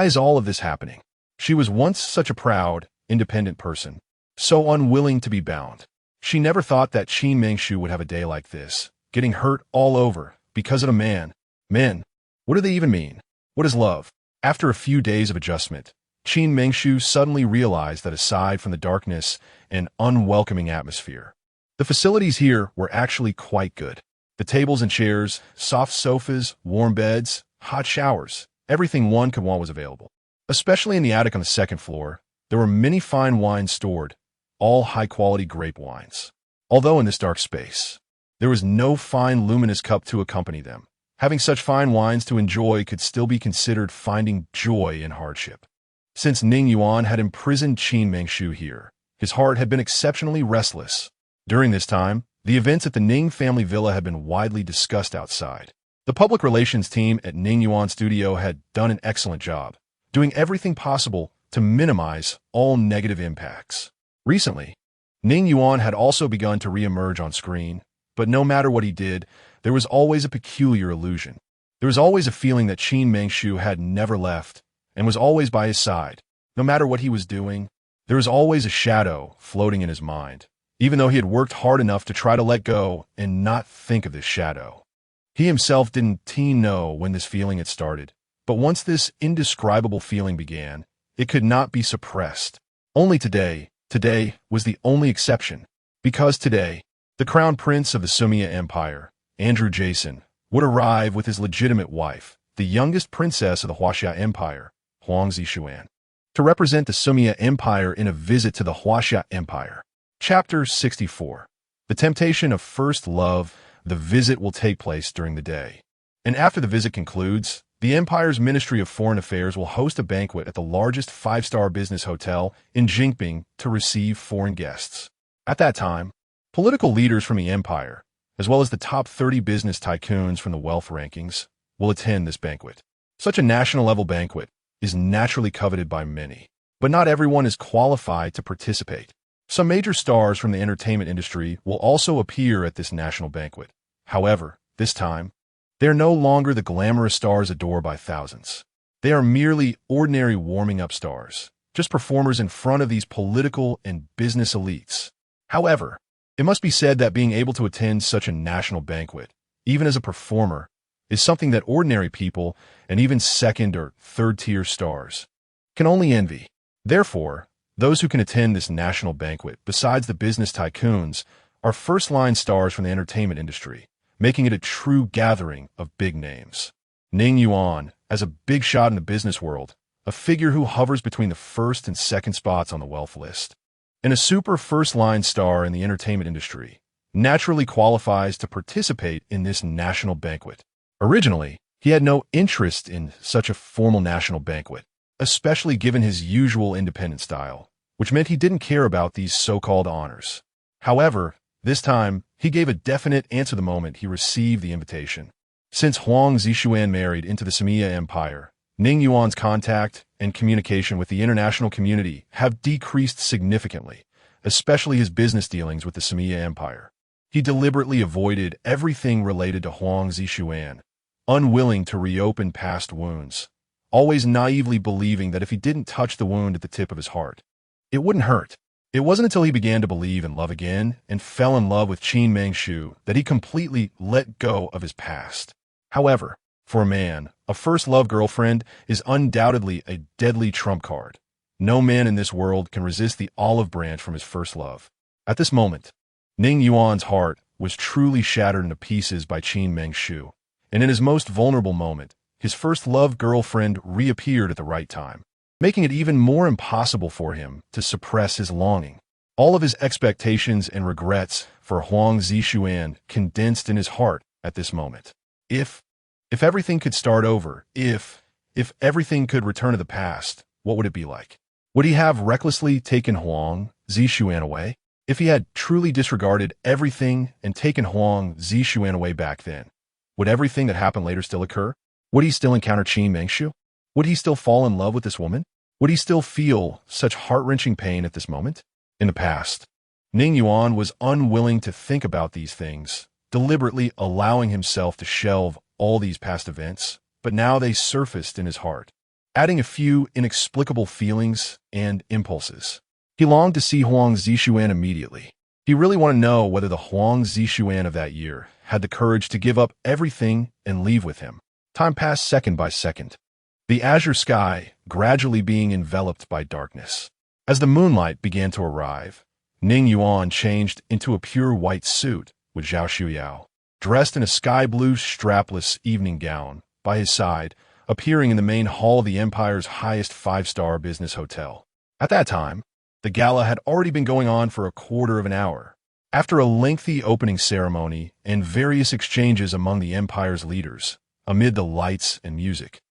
is all of this happening? She was once such a proud, independent person, so unwilling to be bound. She never thought that Qin Mengshu would have a day like this, getting hurt all over because of a man. Men, what do they even mean? What is love? After a few days of adjustment, Qin Mengshu suddenly realized that aside from the darkness and unwelcoming atmosphere, the facilities here were actually quite good. The tables and chairs, soft sofas, warm beds, hot showers, everything one could want was available. Especially in the attic on the second floor, there were many fine wines stored, all high-quality grape wines. Although in this dark space, there was no fine luminous cup to accompany them. Having such fine wines to enjoy could still be considered finding joy in hardship. Since Ning Yuan had imprisoned Qin Mengshu here, his heart had been exceptionally restless. During this time, the events at the Ning family villa had been widely discussed outside. The public relations team at Ning Yuan Studio had done an excellent job, doing everything possible to minimize all negative impacts. Recently, Ning Yuan had also begun to re-emerge on screen, but no matter what he did, there was always a peculiar illusion. There was always a feeling that Qin Mengshu had never left and was always by his side. No matter what he was doing, there was always a shadow floating in his mind, even though he had worked hard enough to try to let go and not think of this shadow. He himself didn't know when this feeling had started, but once this indescribable feeling began, it could not be suppressed. Only today was the only exception, because today, the crown prince of the Sumia Empire, Andrew Jason, would arrive with his legitimate wife, the youngest princess of the Huaxia Empire, Huang Zixuan, to represent the Sumia Empire in a visit to the Huaxia Empire. Chapter 64. The Temptation of First Love. The visit will take place during the day. And after the visit concludes, the Empire's Ministry of Foreign Affairs will host a banquet at the largest 5-star business hotel in Jinping to receive foreign guests. At that time, political leaders from the Empire, as well as the top 30 business tycoons from the wealth rankings, will attend this banquet. Such a national-level banquet is naturally coveted by many, but not everyone is qualified to participate. Some major stars from the entertainment industry will also appear at this national banquet. However, this time, they are no longer the glamorous stars adored by thousands. They are merely ordinary warming-up stars, just performers in front of these political and business elites. However, it must be said that being able to attend such a national banquet, even as a performer, is something that ordinary people, and even second or third-tier stars, can only envy. Therefore, those who can attend this national banquet, besides the business tycoons, are first-line stars from the entertainment industry, making it a true gathering of big names. Ning Yuan, as a big shot in the business world, a figure who hovers between the first and second spots on the wealth list, and a super first-line star in the entertainment industry, naturally qualifies to participate in this national banquet. Originally, he had no interest in such a formal national banquet, especially given his usual independent style, which meant he didn't care about these so-called honors. However, this time, he gave a definite answer the moment he received the invitation. Since Huang Zixuan married into the Silla Empire, Ning Yuan's contact and communication with the international community have decreased significantly, especially his business dealings with the Silla Empire. He deliberately avoided everything related to Huang Zixuan, unwilling to reopen past wounds, always naively believing that if he didn't touch the wound at the tip of his heart, it wouldn't hurt. It wasn't until he began to believe in love again and fell in love with Qin Mengshu that he completely let go of his past. However, for a man, a first-love girlfriend is undoubtedly a deadly trump card. No man in this world can resist the olive branch from his first love. At this moment, Ning Yuan's heart was truly shattered into pieces by Qin Mengshu, and in his most vulnerable moment, his first-love girlfriend reappeared at the right time, making it even more impossible for him to suppress his longing. All of his expectations and regrets for Huang Zixuan condensed in his heart at this moment. If everything could start over, if everything could return to the past, what would it be like? Would he have recklessly taken Huang Zixuan away? If he had truly disregarded everything and taken Huang Zixuan away back then, would everything that happened later still occur? Would he still encounter Qin Mengshu? Would he still fall in love with this woman? Would he still feel such heart-wrenching pain at this moment? In the past, Ning Yuan was unwilling to think about these things, deliberately allowing himself to shelve all these past events, but now they surfaced in his heart, adding a few inexplicable feelings and impulses. He longed to see Huang Zixuan immediately. He really wanted to know whether the Huang Zixuan of that year had the courage to give up everything and leave with him. Time passed second by second, the azure sky gradually being enveloped by darkness. As the moonlight began to arrive, Ning Yuan changed into a pure white suit with Zhao Shuyao, dressed in a sky-blue strapless evening gown, by his side, appearing in the main hall of the Empire's highest five-star business hotel. At that time, the gala had already been going on for a quarter of an hour. After a lengthy opening ceremony and various exchanges among the Empire's leaders, amid the lights and music,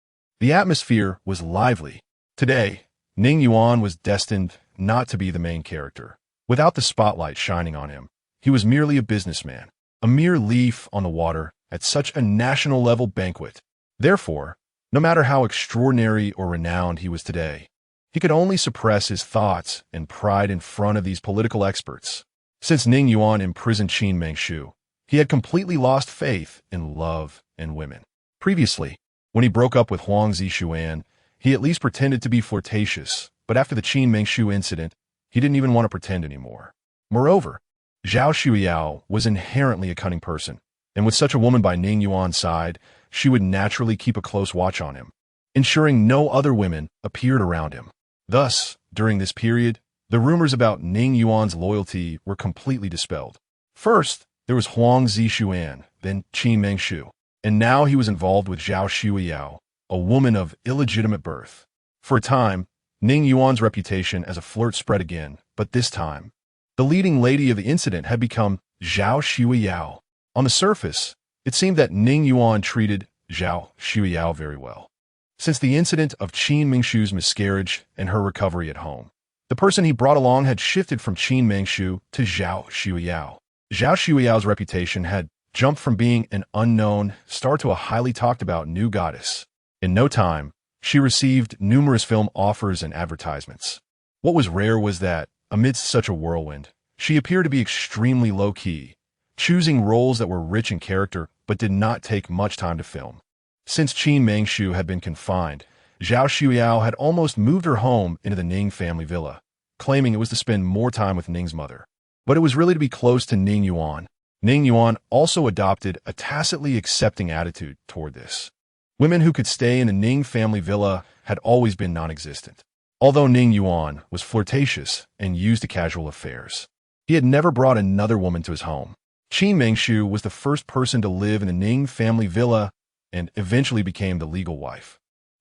the atmosphere was lively. Today, Ning Yuan was destined not to be the main character. Without the spotlight shining on him, he was merely a businessman, a mere leaf on the water at such a national-level banquet. Therefore, no matter how extraordinary or renowned he was today, he could only suppress his thoughts and pride in front of these political experts. Since Ning Yuan imprisoned Qin Mengshu, he had completely lost faith in love and women. Previously, when he broke up with Huang Zixuan, he at least pretended to be flirtatious, but after the Qin Mengshu incident, he didn't even want to pretend anymore. Moreover, Zhao Shuyao was inherently a cunning person, and with such a woman by Ning Yuan's side, she would naturally keep a close watch on him, ensuring no other women appeared around him. Thus, during this period, the rumors about Ning Yuan's loyalty were completely dispelled. First, there was Huang Zixuan, then Qin Mengshu, and now he was involved with Zhao Shuyao, a woman of illegitimate birth. For a time, Ning Yuan's reputation as a flirt spread again, but this time, the leading lady of the incident had become Zhao Shuyao. On the surface, it seemed that Ning Yuan treated Zhao Shuyao very well. Since the incident of Qin Mengshu's miscarriage and her recovery at home, the person he brought along had shifted from Qin Mengshu to Zhao Shuyao. Zhao Shuyao's reputation had jumped from being an unknown star to a highly talked-about new goddess. In no time, she received numerous film offers and advertisements. What was rare was that, amidst such a whirlwind, she appeared to be extremely low-key, choosing roles that were rich in character but did not take much time to film. Since Qin Mengshu had been confined, Zhao Shuyao had almost moved her home into the Ning family villa, claiming it was to spend more time with Ning's mother. But it was really to be close to Ning Yuan. Ning Yuan also adopted a tacitly accepting attitude toward this. Women who could stay in the Ning family villa had always been non-existent. Although Ning Yuan was flirtatious and used to casual affairs, he had never brought another woman to his home. Qin Mengshu was the first person to live in the Ning family villa and eventually became the legal wife.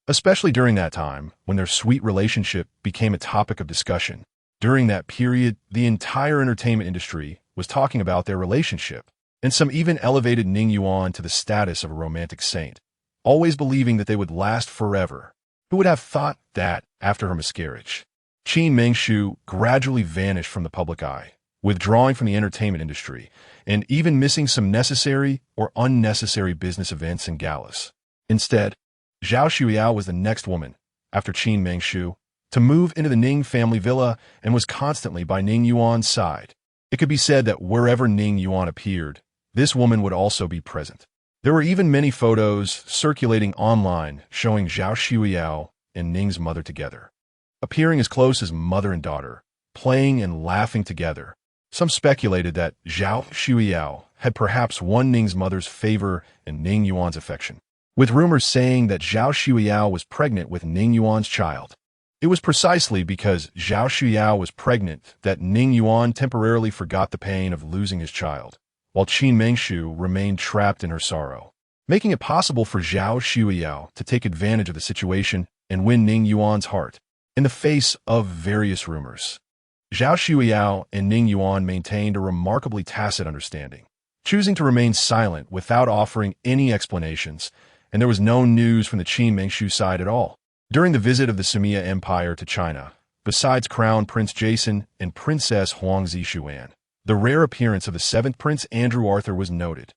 Especially during that time, when their sweet relationship became a topic of discussion. During that period, the entire entertainment industry was talking about their relationship, and some even elevated Ning Yuan to the status of a romantic saint, always believing that they would last forever. Who would have thought that after her miscarriage? Qin Mengshu gradually vanished from the public eye, withdrawing from the entertainment industry, and even missing some necessary or unnecessary business events and galas. Instead, Zhao Xueyao was the next woman, after Qin Mengshu, to move into the Ning family villa and was constantly by Ning Yuan's side. It could be said that wherever Ning Yuan appeared, this woman would also be present. There were even many photos circulating online showing Zhao Xueyao and Ning's mother together, appearing as close as mother and daughter, playing and laughing together. Some speculated that Zhao Xueyao had perhaps won Ning's mother's favor and Ning Yuan's affection, with rumors saying that Zhao Xueyao was pregnant with Ning Yuan's child. It was precisely because Zhao Xueyao was pregnant that Ning Yuan temporarily forgot the pain of losing his child, while Qin Mengshu remained trapped in her sorrow, making it possible for Zhao Xueyao to take advantage of the situation and win Ning Yuan's heart. In the face of various rumors, Zhao Xueyao and Ning Yuan maintained a remarkably tacit understanding, choosing to remain silent without offering any explanations, and there was no news from the Qin Mengshu side at all. During the visit of the Sumia Empire to China, besides Crown Prince Jason and Princess Huangzi Xuan, the rare appearance of the 7th Prince Andrew Arthur was noted.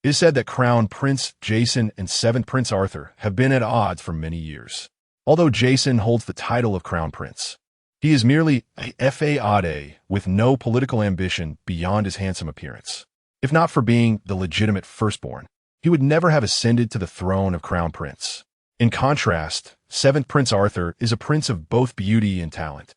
It is said that Crown Prince Jason and 7th Prince Arthur have been at odds for many years. Although Jason holds the title of Crown Prince, he is merely a fade with no political ambition beyond his handsome appearance. If not for being the legitimate firstborn, he would never have ascended to the throne of Crown Prince. In contrast, 7th Prince Arthur is a prince of both beauty and talent,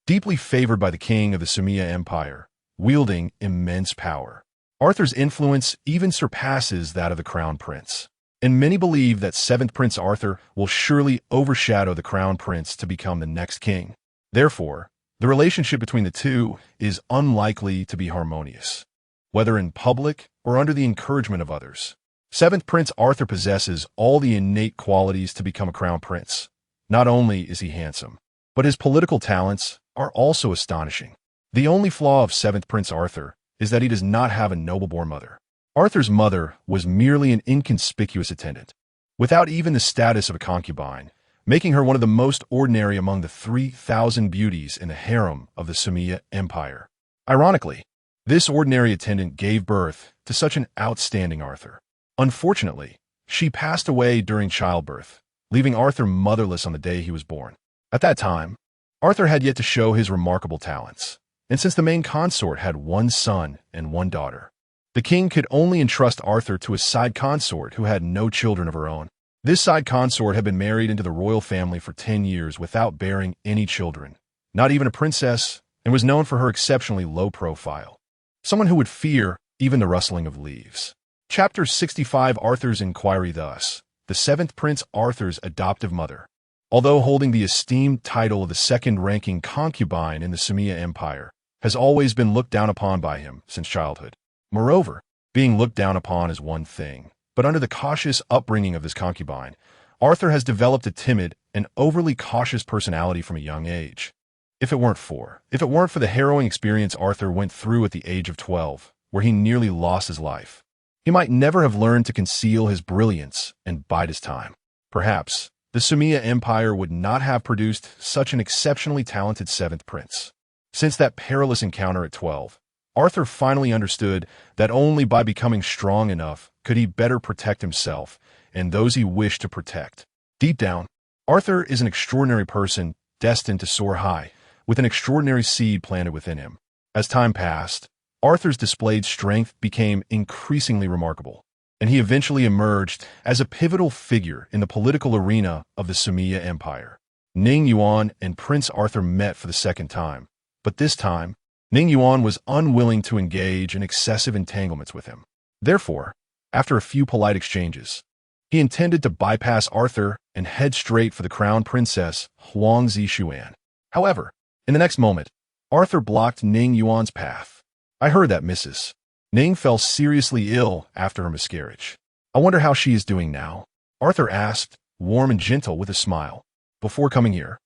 deeply favored by the king of the Sumia Empire, wielding immense power. Arthur's influence even surpasses that of the Crown Prince, and many believe that 7th Prince Arthur will surely overshadow the Crown Prince to become the next king. Therefore, the relationship between the two is unlikely to be harmonious, whether in public or under the encouragement of others. 7th Prince Arthur possesses all the innate qualities to become a crown prince. Not only is he handsome, but his political talents are also astonishing. The only flaw of 7th Prince Arthur is that he does not have a noble-born mother. Arthur's mother was merely an inconspicuous attendant, without even the status of a concubine, making her one of the most ordinary among the 3,000 beauties in the harem of the Sumia Empire. Ironically, this ordinary attendant gave birth to such an outstanding Arthur. Unfortunately, she passed away during childbirth, leaving Arthur motherless on the day he was born. At that time, Arthur had yet to show his remarkable talents, and since the main consort had one son and one daughter, the king could only entrust Arthur to a side consort who had no children of her own. This side consort had been married into the royal family for 10 years without bearing any children, not even a princess, and was known for her exceptionally low profile, someone who would fear even the rustling of leaves. Chapter 65 Arthur's Inquiry. Thus, the 7th Prince Arthur's adoptive mother, although holding the esteemed title of the second-ranking concubine in the Sumia Empire, has always been looked down upon by him since childhood. Moreover, being looked down upon is one thing, but under the cautious upbringing of this concubine, Arthur has developed a timid and overly cautious personality from a young age. If it weren't for the harrowing experience Arthur went through at the age of 12, where he nearly lost his life, he might never have learned to conceal his brilliance and bide his time. Perhaps the Sumia Empire would not have produced such an exceptionally talented 7th prince. Since that perilous encounter at 12, Arthur finally understood that only by becoming strong enough could he better protect himself and those he wished to protect. Deep down, Arthur is an extraordinary person destined to soar high, with an extraordinary seed planted within him. As time passed, Arthur's displayed strength became increasingly remarkable, and he eventually emerged as a pivotal figure in the political arena of the Sumia Empire. Ning Yuan and Prince Arthur met for the second time, but this time, Ning Yuan was unwilling to engage in excessive entanglements with him. Therefore, after a few polite exchanges, he intended to bypass Arthur and head straight for the crown princess Huangzi Xuan. However, in the next moment, Arthur blocked Ning Yuan's path. I heard that Mrs. Ning fell seriously ill after her miscarriage. I wonder how she is doing now, Arthur asked, warm and gentle with a smile. Before coming here,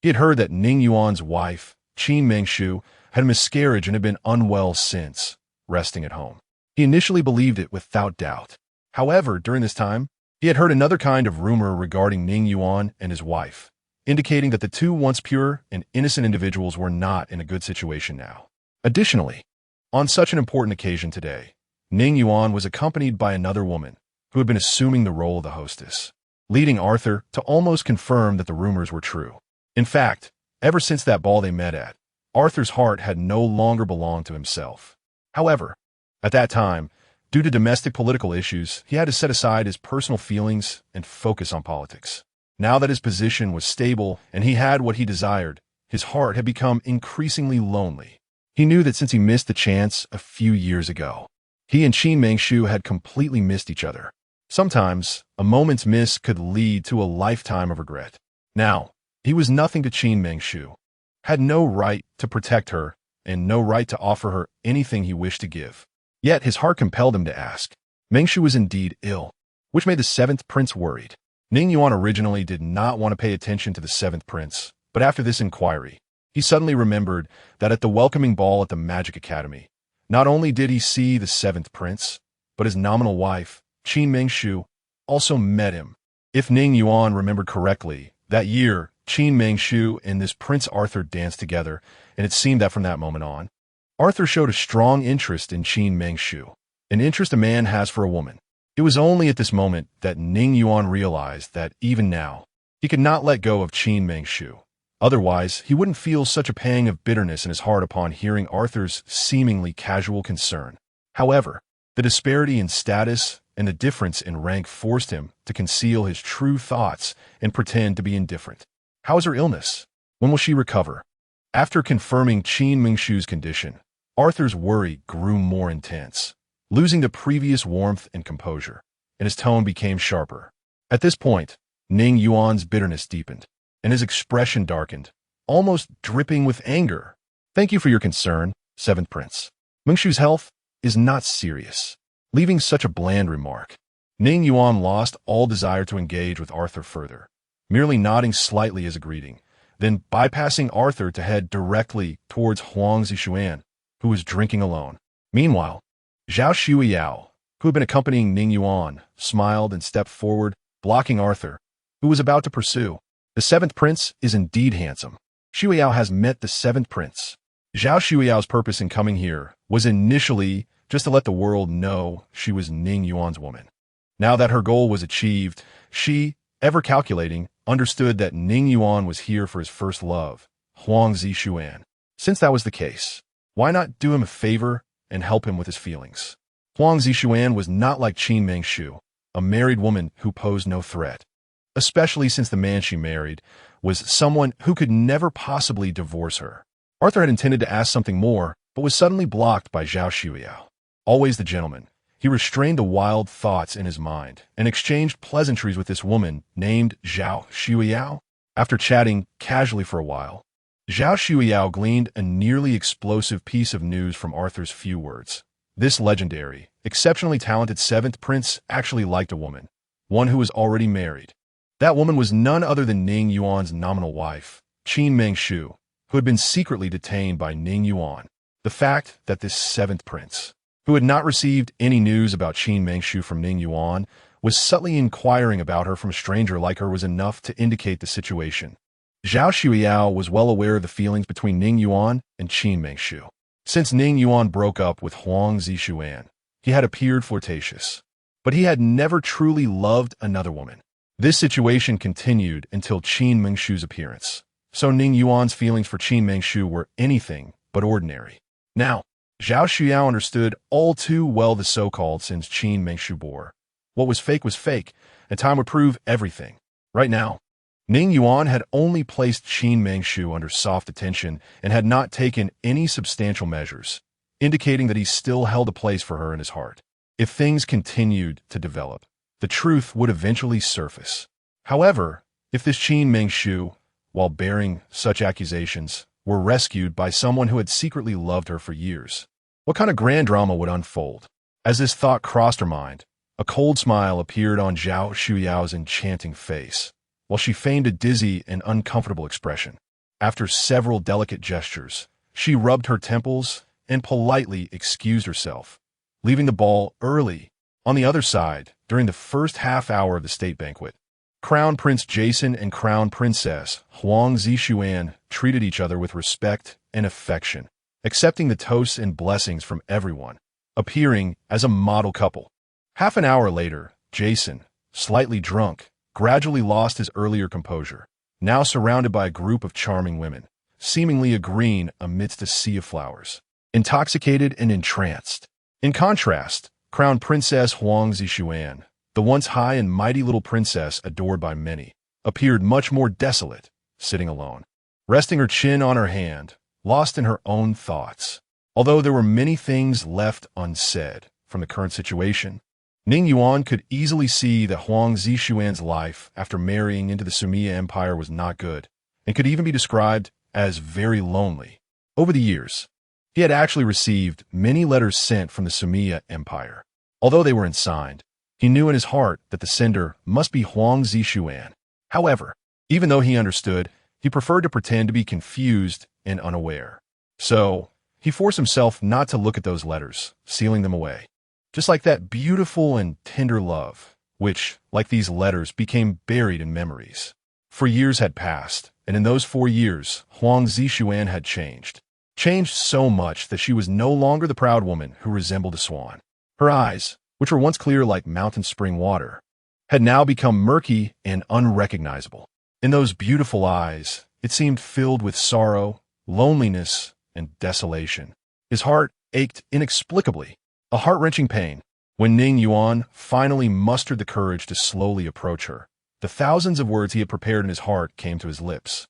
he had heard that Ning Yuan's wife, Qin Mengshu, had a miscarriage and had been unwell since, resting at home. He initially believed it without doubt. However, during this time, he had heard another kind of rumor regarding Ning Yuan and his wife, indicating that the two once pure and innocent individuals were not in a good situation now. Additionally, On such an important occasion today, Ning Yuan was accompanied by another woman who had been assuming the role of the hostess, leading Arthur to almost confirm that the rumors were true. In fact, ever since that ball they met at, Arthur's heart had no longer belonged to himself. However, at that time, due to domestic political issues, he had to set aside his personal feelings and focus on politics. Now that his position was stable and he had what he desired, his heart had become increasingly lonely. He knew that since he missed the chance a few years ago, he and Qin Mengshu had completely missed each other. Sometimes, a moment's miss could lead to a lifetime of regret. Now, he was nothing to Qin Mengshu, had no right to protect her, and no right to offer her anything he wished to give. Yet his heart compelled him to ask. Mengshu was indeed ill, which made the seventh prince worried. Ning Yuan originally did not want to pay attention to the seventh prince, but after this inquiry, he suddenly remembered that at the welcoming ball at the Magic Academy, not only did he see the seventh prince, but his nominal wife, Qin Mengshu, also met him. If Ning Yuan remembered correctly, that year, Qin Mengshu and this Prince Arthur danced together, and it seemed that from that moment on, Arthur showed a strong interest in Qin Mengshu, an interest a man has for a woman. It was only at this moment that Ning Yuan realized that even now, he could not let go of Qin Mengshu. Otherwise, he wouldn't feel such a pang of bitterness in his heart upon hearing Arthur's seemingly casual concern. However, the disparity in status and the difference in rank forced him to conceal his true thoughts and pretend to be indifferent. How is her illness? When will she recover? After confirming Qin Mengshu's condition, Arthur's worry grew more intense, losing the previous warmth and composure, and his tone became sharper. At this point, Ning Yuan's bitterness deepened, and his expression darkened, almost dripping with anger. Thank you for your concern, seventh prince. Mengshu's health is not serious. Leaving such a bland remark, Ning Yuan lost all desire to engage with Arthur further, merely nodding slightly as a greeting, then bypassing Arthur to head directly towards Huang Zishuan, who was drinking alone. Meanwhile, Zhao Shuiyao, who had been accompanying Ning Yuan, smiled and stepped forward, blocking Arthur, who was about to pursue. The seventh prince is indeed handsome. Shuiyao has met the seventh prince. Zhao Shuiyao's purpose in coming here was initially just to let the world know she was Ning Yuan's woman. Now that her goal was achieved, she, ever calculating, understood that Ning Yuan was here for his first love, Huang Zishuan. Since that was the case, why not do him a favor and help him with his feelings? Huang Zishuan was not like Qin Mengshu, a married woman who posed no threat, especially since the man she married was someone who could never possibly divorce her. Arthur had intended to ask something more, but was suddenly blocked by Zhao Shuiyao. Always the gentleman, he restrained the wild thoughts in his mind and exchanged pleasantries with this woman named Zhao Shuiyao. After chatting casually for a while, Zhao Shuiyao gleaned a nearly explosive piece of news from Arthur's few words. This legendary, exceptionally talented seventh prince actually liked a woman, one who was already married. That woman was none other than Ning Yuan's nominal wife, Qin Mengshu, who had been secretly detained by Ning Yuan. The fact that this seventh prince, who had not received any news about Qin Mengshu from Ning Yuan, was subtly inquiring about her from a stranger like her was enough to indicate the situation. Zhao Shuiyao was well aware of the feelings between Ning Yuan and Qin Mengshu. Since Ning Yuan broke up with Huang Zishuan, he had appeared flirtatious, but he had never truly loved another woman. This situation continued until Qin Mengshu's appearance, so Ning Yuan's feelings for Qin Mengshu were anything but ordinary. Now, Zhao Shuiyao understood all too well the so-called since Qin Mengshu bore. What was fake, and time would prove everything. Right now, Ning Yuan had only placed Qin Mengshu under soft attention and had not taken any substantial measures, indicating that he still held a place for her in his heart. If things continued to develop, the truth would eventually surface. However, if this Qin Mengshu, while bearing such accusations, were rescued by someone who had secretly loved her for years, what kind of grand drama would unfold? As this thought crossed her mind, a cold smile appeared on Zhao Shuiyao's enchanting face, while she feigned a dizzy and uncomfortable expression. After several delicate gestures, she rubbed her temples and politely excused herself, leaving the ball early. On the other side, during the first half hour of the state banquet, Crown Prince Jason and Crown Princess Huang Zishuan treated each other with respect and affection. accepting the toasts and blessings from everyone, appearing as a model couple. Half an hour later, Jason, slightly drunk, gradually lost his earlier composure, now surrounded by a group of charming women, seemingly agreeing amidst a sea of flowers, intoxicated and entranced. In contrast, Crown Princess Huang Zixuan, the once high and mighty little princess adored by many, appeared much more desolate, sitting alone, resting her chin on her hand, lost in her own thoughts. Although there were many things left unsaid from the current situation, Ning Yuan could easily see that Huang Zixuan's life after marrying into the Sumia Empire was not good, and could even be described as very lonely. Over the years, he had actually received many letters sent from the Sumia Empire. Although they were unsigned, he knew in his heart that the sender must be Huang Zixuan. However, even though he understood, he preferred to pretend to be confused and unaware. So, he forced himself not to look at those letters, sealing them away. Just like that beautiful and tender love, which, like these letters, became buried in memories. 4 years had passed, and in those 4 years, Huang Zixuan had changed. Changed so much that she was no longer the proud woman who resembled a swan. Her eyes, which were once clear like mountain spring water, had now become murky and unrecognizable. In those beautiful eyes, it seemed filled with sorrow, loneliness, and desolation. His heart ached inexplicably, a heart-wrenching pain. When Ning Yuan finally mustered the courage to slowly approach her, the thousands of words he had prepared in his heart came to his lips.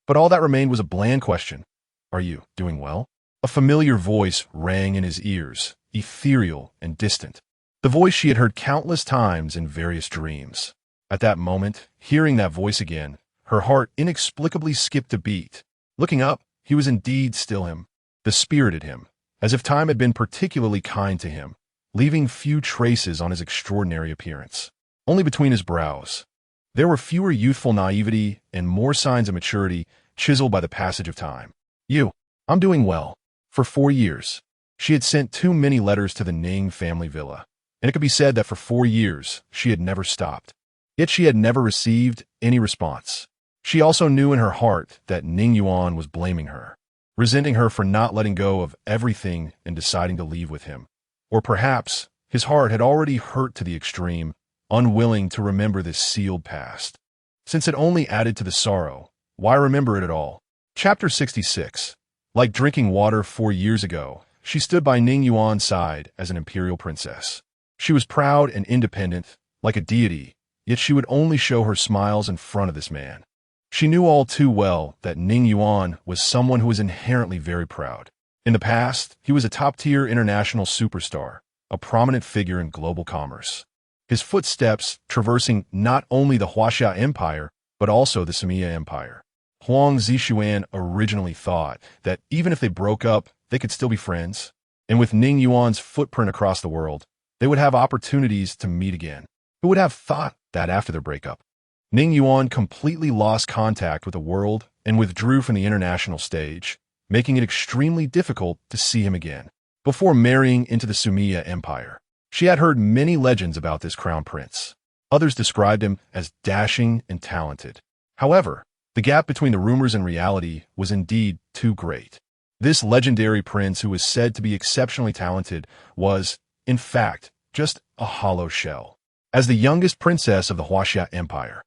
But all that remained was a bland question. "Are you doing well?" A familiar voice rang in his ears, ethereal and distant. The voice she had heard countless times in various dreams. At that moment, hearing that voice again, her heart inexplicably skipped a beat. Looking up, he was indeed still him, the spirited him, as if time had been particularly kind to him, leaving few traces on his extraordinary appearance. Only between his brows, there were fewer youthful naivety and more signs of maturity chiseled by the passage of time. I'm doing well. For 4 years, she had sent too many letters to the Ning family villa, and it could be said that for 4 years she had never stopped. Yet she had never received any response. She also knew in her heart that Ning Yuan was blaming her, resenting her for not letting go of everything and deciding to leave with him. Or perhaps his heart had already hurt to the extreme, unwilling to remember this sealed past. Since it only added to the sorrow, why remember it at all? Chapter 66. Like drinking water 4 years ago, she stood by Ning Yuan's side as an imperial princess. She was proud and independent, like a deity, yet she would only show her smiles in front of this man. She knew all too well that Ning Yuan was someone who was inherently very proud. In the past, he was a top-tier international superstar, a prominent figure in global commerce. His footsteps traversing not only the Huaxia Empire, but also the Sumia Empire. Huang Zixuan originally thought that even if they broke up, they could still be friends. And with Ning Yuan's footprint across the world, they would have opportunities to meet again. Who would have thought that after their breakup? Ning Yuan completely lost contact with the world and withdrew from the international stage, making it extremely difficult to see him again. Before marrying into the Sumia Empire, she had heard many legends about this crown prince. Others described him as dashing and talented. However, the gap between the rumors and reality was indeed too great. This legendary prince, who was said to be exceptionally talented, was, in fact, just a hollow shell. As the youngest princess of the Huaxia Empire,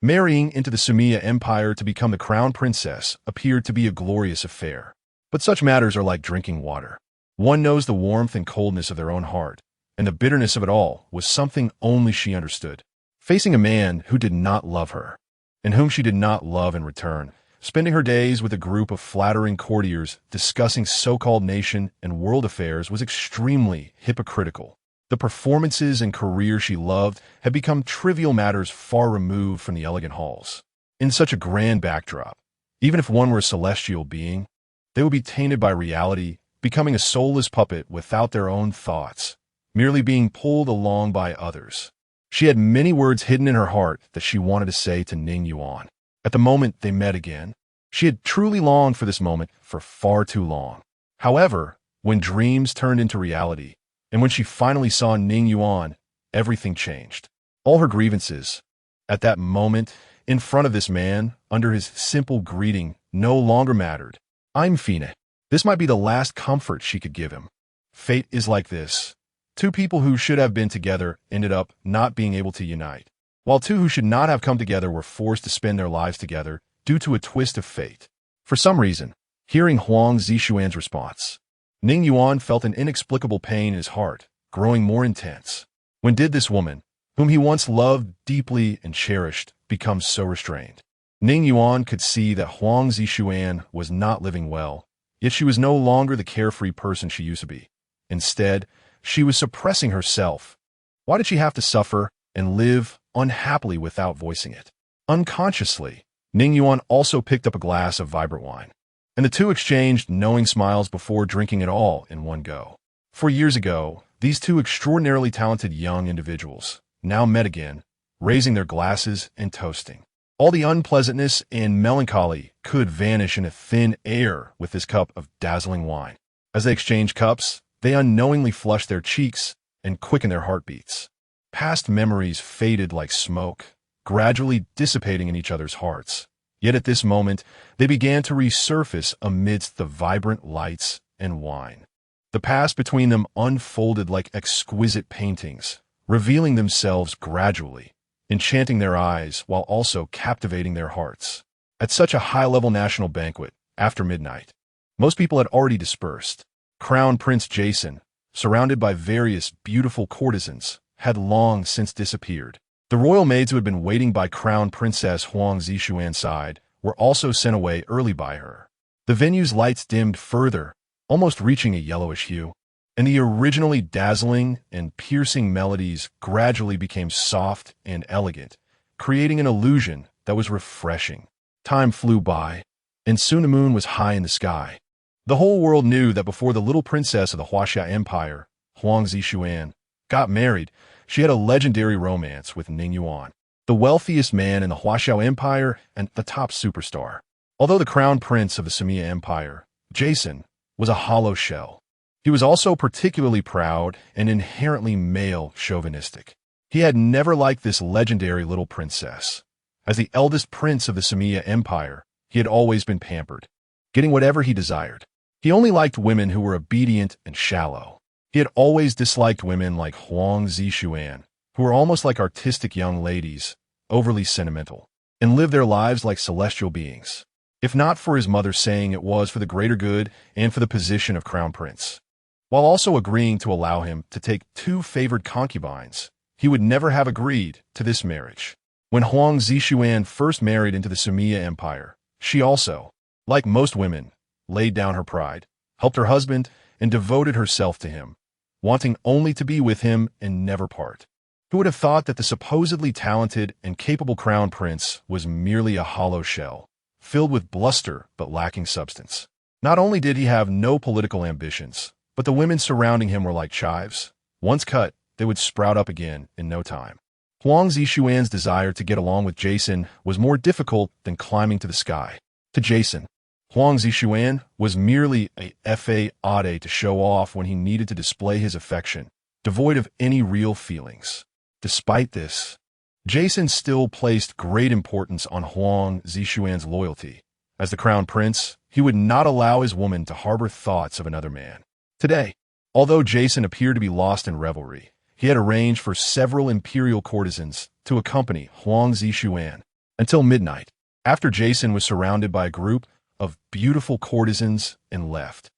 marrying into the Sumia Empire to become the crown princess appeared to be a glorious affair. But such matters are like drinking water. One knows the warmth and coldness of their own heart, and the bitterness of it all was something only she understood. Facing a man who did not love her, and whom she did not love in return, spending her days with a group of flattering courtiers discussing so-called nation and world affairs was extremely hypocritical. The performances and career she loved had become trivial matters far removed from the elegant halls. In such a grand backdrop, even if one were a celestial being, they would be tainted by reality, becoming a soulless puppet without their own thoughts, merely being pulled along by others. She had many words hidden in her heart that she wanted to say to Ning Yuan. At the moment they met again, she had truly longed for this moment for far too long. However, when dreams turned into reality, and when she finally saw Ning Yuan, everything changed. All her grievances, at that moment, in front of this man, under his simple greeting, no longer mattered. "I'm Fina," This might be the last comfort she could give him. Fate is like this. Two people who should have been together ended up not being able to unite, while two who should not have come together were forced to spend their lives together due to a twist of fate. For some reason, hearing Huang Zixuan's response, Ning Yuan felt an inexplicable pain in his heart, growing more intense. When did this woman, whom he once loved deeply and cherished, become so restrained? Ning Yuan could see that Huang Zixuan was not living well, yet she was no longer the carefree person she used to be. Instead, she was suppressing herself. Why did she have to suffer and live unhappily without voicing it? Unconsciously, Ning Yuan also picked up a glass of vibrant wine, and the two exchanged knowing smiles before drinking it all in one go. 4 years ago, these two extraordinarily talented young individuals now met again, raising their glasses and toasting. All the unpleasantness and melancholy could vanish in a thin air with this cup of dazzling wine. As they exchanged cups, they unknowingly flushed their cheeks and quickened their heartbeats. Past memories faded like smoke, gradually dissipating in each other's hearts. Yet at this moment, they began to resurface amidst the vibrant lights and wine. The past between them unfolded like exquisite paintings, revealing themselves gradually, enchanting their eyes while also captivating their hearts. At such a high-level national banquet, after midnight, most people had already dispersed. Crown Prince Jason, surrounded by various beautiful courtesans, had long since disappeared. The royal maids who had been waiting by Crown Princess Huang Zixuan's side were also sent away early by her. The venue's lights dimmed further, almost reaching a yellowish hue, and the originally dazzling and piercing melodies gradually became soft and elegant, creating an illusion that was refreshing. Time flew by, and soon the moon was high in the sky. The whole world knew that before the little princess of the Huaxia Empire, Huang Zixuan, got married, she had a legendary romance with Ning Yuan, the wealthiest man in the Huaxiao Empire and the top superstar. Although the crown prince of the Samia Empire, Jason, was a hollow shell, he was also particularly proud and inherently male chauvinistic. He had never liked this legendary little princess. As the eldest prince of the Samia Empire, he had always been pampered, getting whatever he desired. He only liked women who were obedient and shallow. He had always disliked women like Huang Zixuan, who were almost like artistic young ladies, overly sentimental, and lived their lives like celestial beings. If not for his mother saying it was for the greater good and for the position of crown prince, while also agreeing to allow him to take 2 favored concubines, he would never have agreed to this marriage. When Huang Zixuan first married into the Samia Empire, she also, like most women, laid down her pride, helped her husband, and devoted herself to him, wanting only to be with him and never part. Who would have thought that the supposedly talented and capable crown prince was merely a hollow shell, filled with bluster but lacking substance? Not only did he have no political ambitions, but the women surrounding him were like chives. Once cut, they would sprout up again in no time. Huang Zixuan's desire to get along with Jason was more difficult than climbing to the sky. To Jason, Huang Zixuan was merely a fade to show off when he needed to display his affection, devoid of any real feelings. Despite this, Jason still placed great importance on Huang Zixuan's loyalty. As the crown prince, he would not allow his woman to harbor thoughts of another man. Today, although Jason appeared to be lost in revelry, he had arranged for several imperial courtesans to accompany Huang Zixuan until midnight, after Jason was surrounded by a group of beautiful courtesans and left.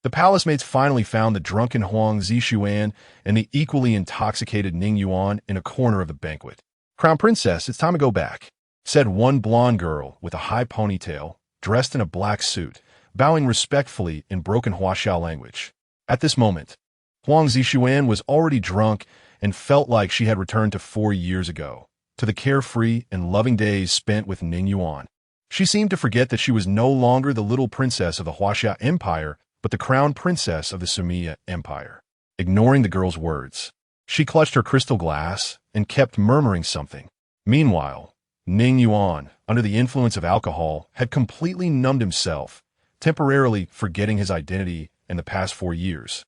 The palace maids finally found the drunken Huang Zixuan and the equally intoxicated Ning Yuan in a corner of the banquet. "Crown Princess, it's time to go back," said one blonde girl with a high ponytail, dressed in a black suit, bowing respectfully in broken Huaxiao language. At this moment, Huang Zixuan was already drunk and felt like she had returned to 4 years ago, to the carefree and loving days spent with Ning Yuan. She seemed to forget that she was no longer the little princess of the Huaxia Empire, but the crown princess of the Samia Empire. Ignoring the girl's words, she clutched her crystal glass and kept murmuring something. Meanwhile, Ning Yuan, under the influence of alcohol, had completely numbed himself, temporarily forgetting his identity in the past 4 years.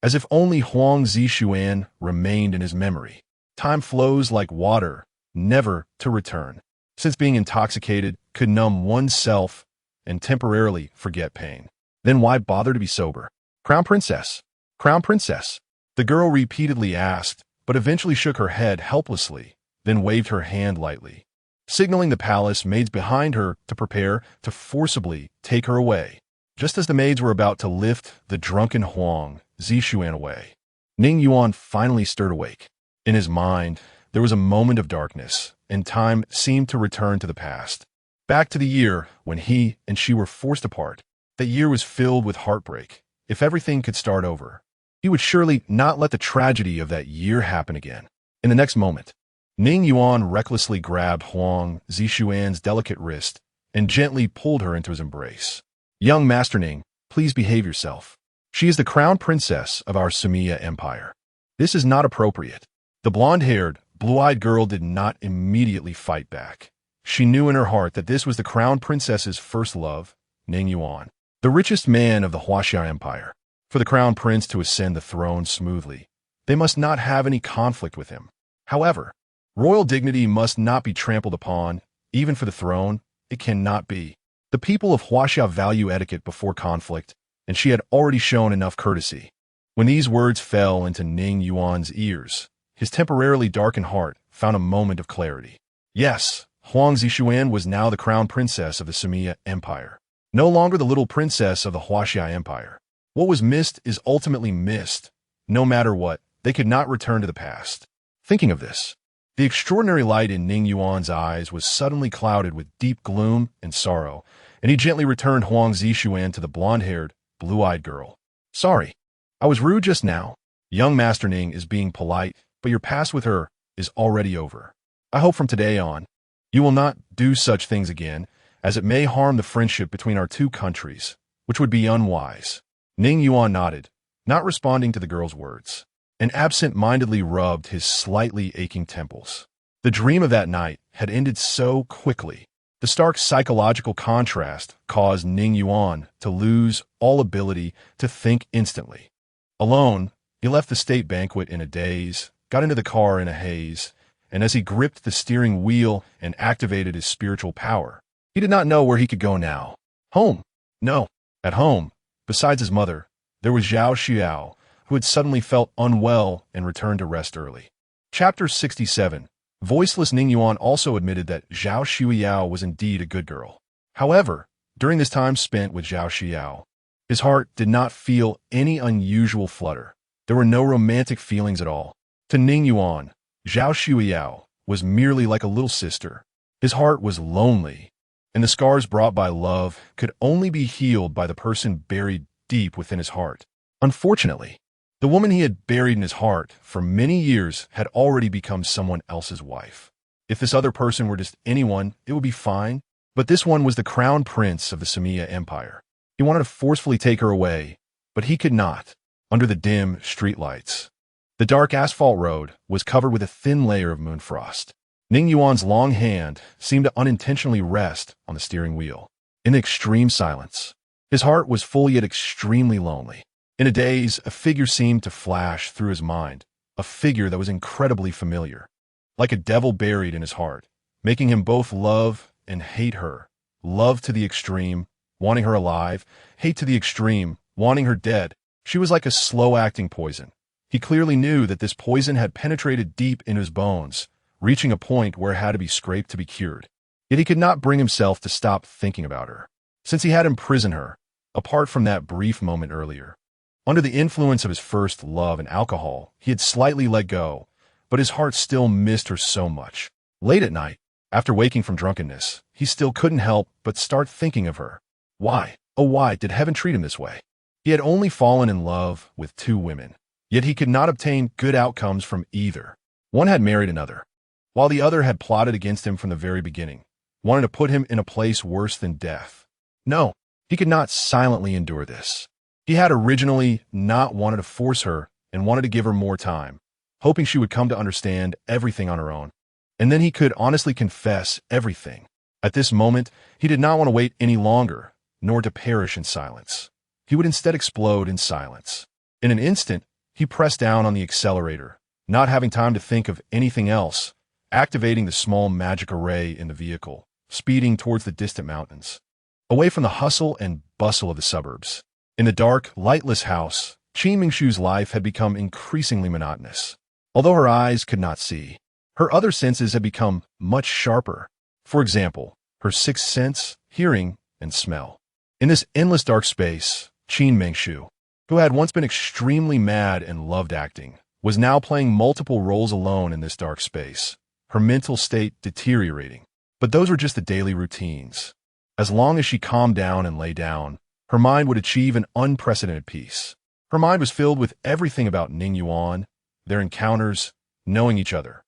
As if only Huang Zixuan remained in his memory. Time flows like water, never to return, since being intoxicated could numb oneself and temporarily forget pain. Then why bother to be sober? Crown Princess. Crown Princess. The girl repeatedly asked, but eventually shook her head helplessly, then waved her hand lightly, signaling the palace maids behind her to prepare to forcibly take her away. Just as the maids were about to lift the drunken Huang Zishuan away, Ning Yuan finally stirred awake. In his mind, there was a moment of darkness, and time seemed to return to the past. Back to the year when he and she were forced apart. That year was filled with heartbreak. If everything could start over, he would surely not let the tragedy of that year happen again. In the next moment, Ning Yuan recklessly grabbed Huang Zishuan's delicate wrist and gently pulled her into his embrace. Young Master Ning, please behave yourself. She is the crown princess of our Sumia Empire. This is not appropriate. The blonde-haired, blue-eyed girl did not immediately fight back. She knew in her heart that this was the crown princess's first love, Ning Yuan, the richest man of the Huaxia Empire. For the crown prince to ascend the throne smoothly, they must not have any conflict with him. However, royal dignity must not be trampled upon, even for the throne. It cannot be. The people of Huaxia value etiquette before conflict, and she had already shown enough courtesy. When these words fell into Ning Yuan's ears, his temporarily darkened heart found a moment of clarity. Yes, Huang Zishuan was now the crown princess of the Sumia Empire, no longer the little princess of the Huaxia Empire. What was missed is ultimately missed. No matter what, they could not return to the past. Thinking of this, the extraordinary light in Ning Yuan's eyes was suddenly clouded with deep gloom and sorrow, and he gently returned Huang Zishuan to the blonde-haired, blue-eyed girl. Sorry, I was rude just now. Young Master Ning is being polite, but your past with her is already over. I hope from today on, you will not do such things again, as it may harm the friendship between our two countries, which would be unwise. Ning Yuan nodded, not responding to the girl's words, and absent-mindedly rubbed his slightly aching temples. The dream of that night had ended so quickly. The stark psychological contrast caused Ning Yuan to lose all ability to think instantly. Alone, he left the state banquet in a daze, got into the car in a haze, and as he gripped the steering wheel and activated his spiritual power, he did not know where he could go now. Home? No. At home, besides his mother, there was Zhao Xiao, who had suddenly felt unwell and returned to rest early. Chapter 67. Voiceless Ning Yuan also admitted that Zhao Xiao was indeed a good girl. However, during this time spent with Zhao Xiao, his heart did not feel any unusual flutter. There were no romantic feelings at all. To Ning Yuan, Zhao Xiao was merely like a little sister. His heart was lonely, and the scars brought by love could only be healed by the person buried deep within his heart. Unfortunately, the woman he had buried in his heart for many years had already become someone else's wife. If this other person were just anyone, it would be fine, but this one was the crown prince of the Sumia Empire. He wanted to forcefully take her away, but he could not. Under the dim streetlights, the dark asphalt road was covered with a thin layer of moon frost. Ning Yuan's long hand seemed to unintentionally rest on the steering wheel. In the extreme silence, his heart was full yet extremely lonely. In a daze, a figure seemed to flash through his mind, a figure that was incredibly familiar, like a devil buried in his heart, making him both love and hate her. Love to the extreme, wanting her alive, hate to the extreme, wanting her dead. She was like a slow-acting poison. He clearly knew that this poison had penetrated deep into his bones, reaching a point where it had to be scraped to be cured. Yet he could not bring himself to stop thinking about her, since he had imprisoned her, apart from that brief moment earlier. Under the influence of his first love and alcohol, he had slightly let go, but his heart still missed her so much. Late at night, after waking from drunkenness, he still couldn't help but start thinking of her. Why, oh why, did heaven treat him this way? He had only fallen in love with 2 women, yet he could not obtain good outcomes from either. One had married another, while the other had plotted against him from the very beginning, wanted to put him in a place worse than death. No, he could not silently endure this. He had originally not wanted to force her and wanted to give her more time, hoping she would come to understand everything on her own. And then he could honestly confess everything. At this moment, he did not want to wait any longer, nor to perish in silence. He would instead explode in silence. In an instant, he pressed down on the accelerator, not having time to think of anything else, activating the small magic array in the vehicle, speeding towards the distant mountains, away from the hustle and bustle of the suburbs. In the dark, lightless house, Qin Mingshu's life had become increasingly monotonous. Although her eyes could not see, her other senses had become much sharper. For example, her sixth sense, hearing, and smell. In this endless dark space, Qin Mingshu, who had once been extremely mad and loved acting, was now playing multiple roles alone in this dark space, her mental state deteriorating. But those were just the daily routines. As long as she calmed down and lay down, her mind would achieve an unprecedented peace. Her mind was filled with everything about Ning Yuan, their encounters, knowing each other,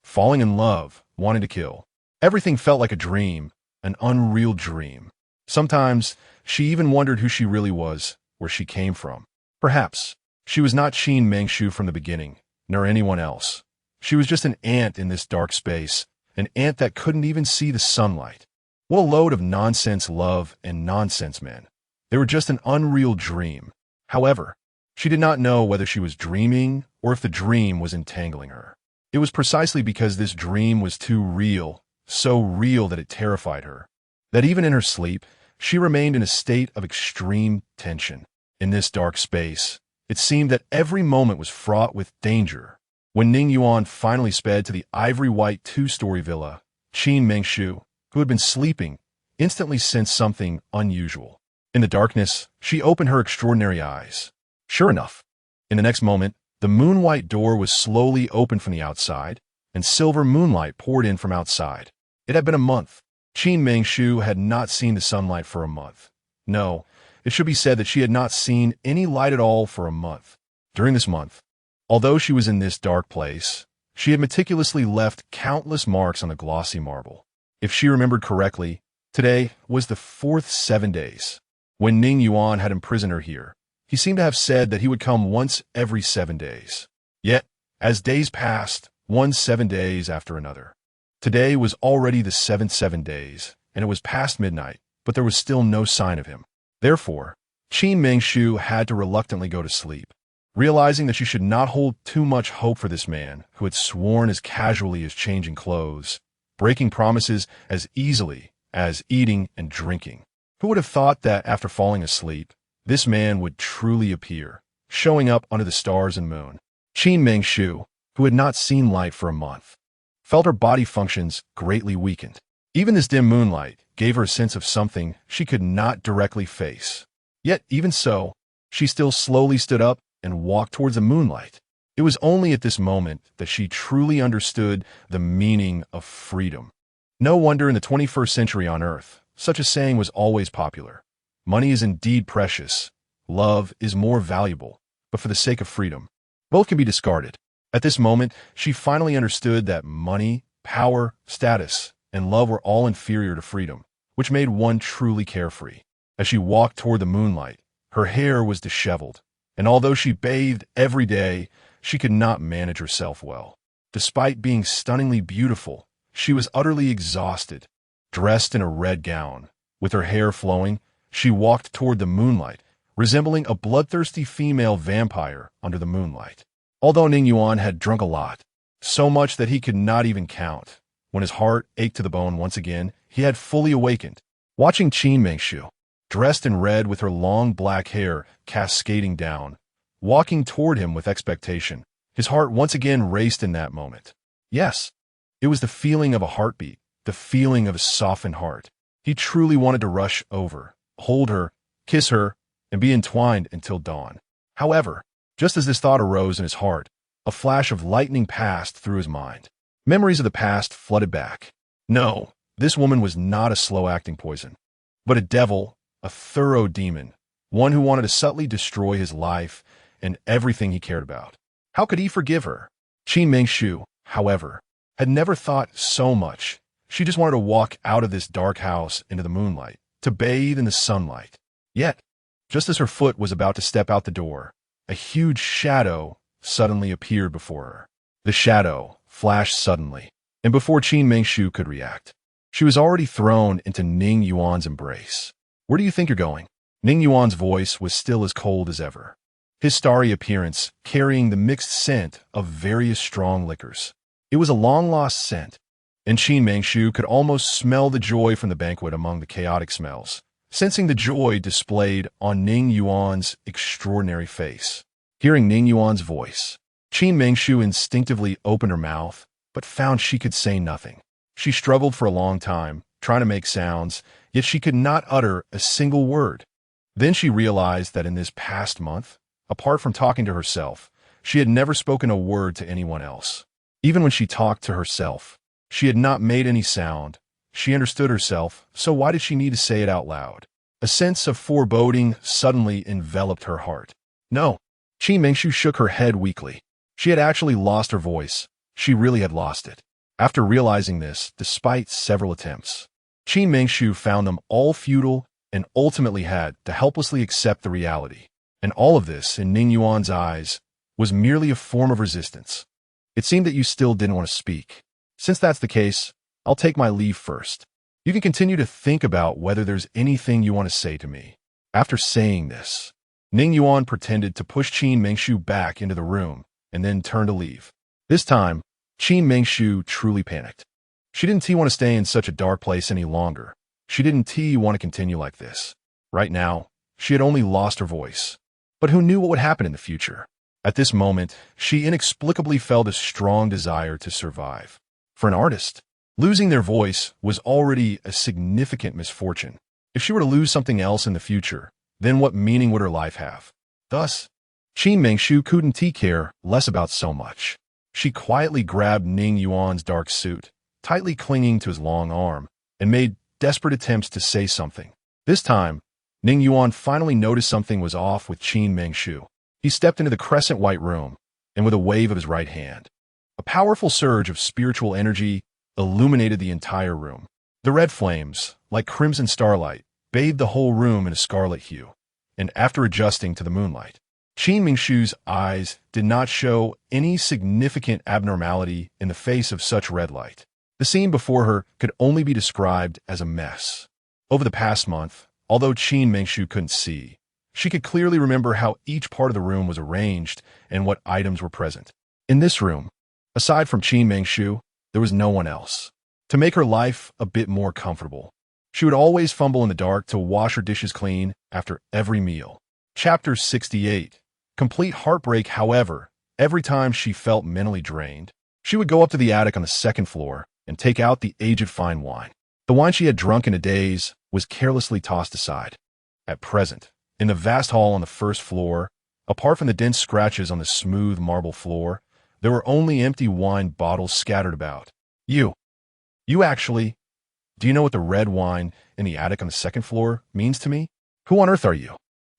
falling in love, wanting to kill. Everything felt like a dream, an unreal dream. Sometimes, she even wondered who she really was, where she came from. Perhaps, she was not Qin Mingshu from the beginning, nor anyone else. She was just an ant in this dark space, an ant that couldn't even see the sunlight. What a load of nonsense love and nonsense men. They were just an unreal dream. However, she did not know whether she was dreaming or if the dream was entangling her. It was precisely because this dream was too real, so real that it terrified her, that even in her sleep, she remained in a state of extreme tension. In this dark space, it seemed that every moment was fraught with danger. When Ning Yuan finally sped to the ivory-white two-story villa, Qin Mingshu, who had been sleeping, instantly sensed something unusual. In the darkness, she opened her extraordinary eyes. Sure enough, in the next moment, the moon-white door was slowly opened from the outside, and silver moonlight poured in from outside. It had been a month. Qin Mingshu had not seen the sunlight for a month. No, it should be said that she had not seen any light at all for a month. During this month, although she was in this dark place, she had meticulously left countless marks on the glossy marble. If she remembered correctly, today was the fourth 7 days. When Ning Yuan had imprisoned her here, he seemed to have said that he would come once every 7 days. Yet, as days passed, 7 days after another. Today was already the seventh 7 days, and it was past midnight, but there was still no sign of him. Therefore, Qin Mingshu had to reluctantly go to sleep, realizing that she should not hold too much hope for this man who had sworn as casually as changing clothes, breaking promises as easily as eating and drinking. Who would have thought that after falling asleep, this man would truly appear, showing up under the stars and moon? Qin Mingshu, who had not seen light for a month, felt her body functions greatly weakened. Even this dim moonlight gave her a sense of something she could not directly face. Yet, even so, she still slowly stood up and walked towards the moonlight. It was only at this moment that she truly understood the meaning of freedom. No wonder in the 21st century on Earth, such a saying was always popular. Money is indeed precious. Love is more valuable, but for the sake of freedom, both can be discarded. At this moment, she finally understood that money, power, status, and love were all inferior to freedom, which made one truly carefree. As she walked toward the moonlight, her hair was disheveled, and although she bathed every day, she could not manage herself well. Despite being stunningly beautiful, she was utterly exhausted. Dressed in a red gown, with her hair flowing, she walked toward the moonlight, resembling a bloodthirsty female vampire under the moonlight. Although Ning Yuan had drunk a lot, so much that he could not even count, when his heart ached to the bone once again, he had fully awakened. Watching Qin Mingshu, dressed in red with her long black hair cascading down, walking toward him with expectation, his heart once again raced in that moment. Yes, it was the feeling of a heartbeat, the feeling of a softened heart. He truly wanted to rush over, hold her, kiss her, and be entwined until dawn. However, just as this thought arose in his heart, a flash of lightning passed through his mind. Memories of the past flooded back. No, this woman was not a slow-acting poison, but a devil, a thorough demon, one who wanted to subtly destroy his life and everything he cared about. How could he forgive her? Qin Mingshu, however, had never thought so much. She just wanted to walk out of this dark house into the moonlight, to bathe in the sunlight. Yet, just as her foot was about to step out the door, a huge shadow suddenly appeared before her. The shadow flashed suddenly, and before Qin Mingshu could react, she was already thrown into Ning Yuan's embrace. "Where do you think you're going?" Ning Yuan's voice was still as cold as ever, his starry appearance carrying the mixed scent of various strong liquors. It was a long-lost scent, and Qin Mingshu could almost smell the joy from the banquet among the chaotic smells. sensing the joy displayed on Ning Yuan's extraordinary face. Hearing Ning Yuan's voice, Qin Mengshu instinctively opened her mouth, but found she could say nothing. She struggled for a long time, trying to make sounds, yet she could not utter a single word. Then she realized that in this past month, apart from talking to herself, she had never spoken a word to anyone else. Even when she talked to herself, she had not made any sound. She understood herself, so why did she need to say it out loud? A sense of foreboding suddenly enveloped her heart. No. Qin Mengshu shook her head weakly. She had actually lost her voice. She really had lost it. After realizing this, despite several attempts, Qin Mengshu found them all futile and ultimately had to helplessly accept the reality. And all of this, in Ning Yuan's eyes, was merely a form of resistance. It seemed that you still didn't want to speak. Since that's the case, I'll take my leave first. You can continue to think about whether there's anything you want to say to me. After saying this, Ning Yuan pretended to push Qin Mengshu back into the room and then turned to leave. This time, Qin Mengshu truly panicked. She didn't want to stay in such a dark place any longer. She didn't want to continue like this. Right now, she had only lost her voice. But who knew what would happen in the future? At this moment, she inexplicably felt a strong desire to survive. For an artist, losing their voice was already a significant misfortune. If she were to lose something else in the future, then what meaning would her life have? Thus, Qin Mengshu couldn't care less about so much. She quietly grabbed Ning Yuan's dark suit, tightly clinging to his long arm, and made desperate attempts to say something. This time, Ning Yuan finally noticed something was off with Qin Mengshu. He stepped into the crescent white room, and with a wave of his right hand, a powerful surge of spiritual energy illuminated the entire room. The red flames, like crimson starlight, bathed the whole room in a scarlet hue, and after adjusting to the moonlight, Qin Mengshu's eyes did not show any significant abnormality in the face of such red light. The scene before her could only be described as a mess. Over the past month, although Qin Mengshu couldn't see, she could clearly remember how each part of the room was arranged and what items were present. In this room, aside from Qin Mengshu, there was no one else. To make her life a bit more comfortable, she would always fumble in the dark to wash her dishes clean after every meal. Chapter 68. Complete heartbreak. However, every time she felt mentally drained, she would go up to the attic on the second floor and take out the aged fine wine. The wine she had drunk in a daze was carelessly tossed aside. At present, in the vast hall on the first floor, apart from the dense scratches on the smooth marble floor, there were only empty wine bottles scattered about. You actually, do you know what the red wine in the attic on the second floor means to me? Who on earth are you?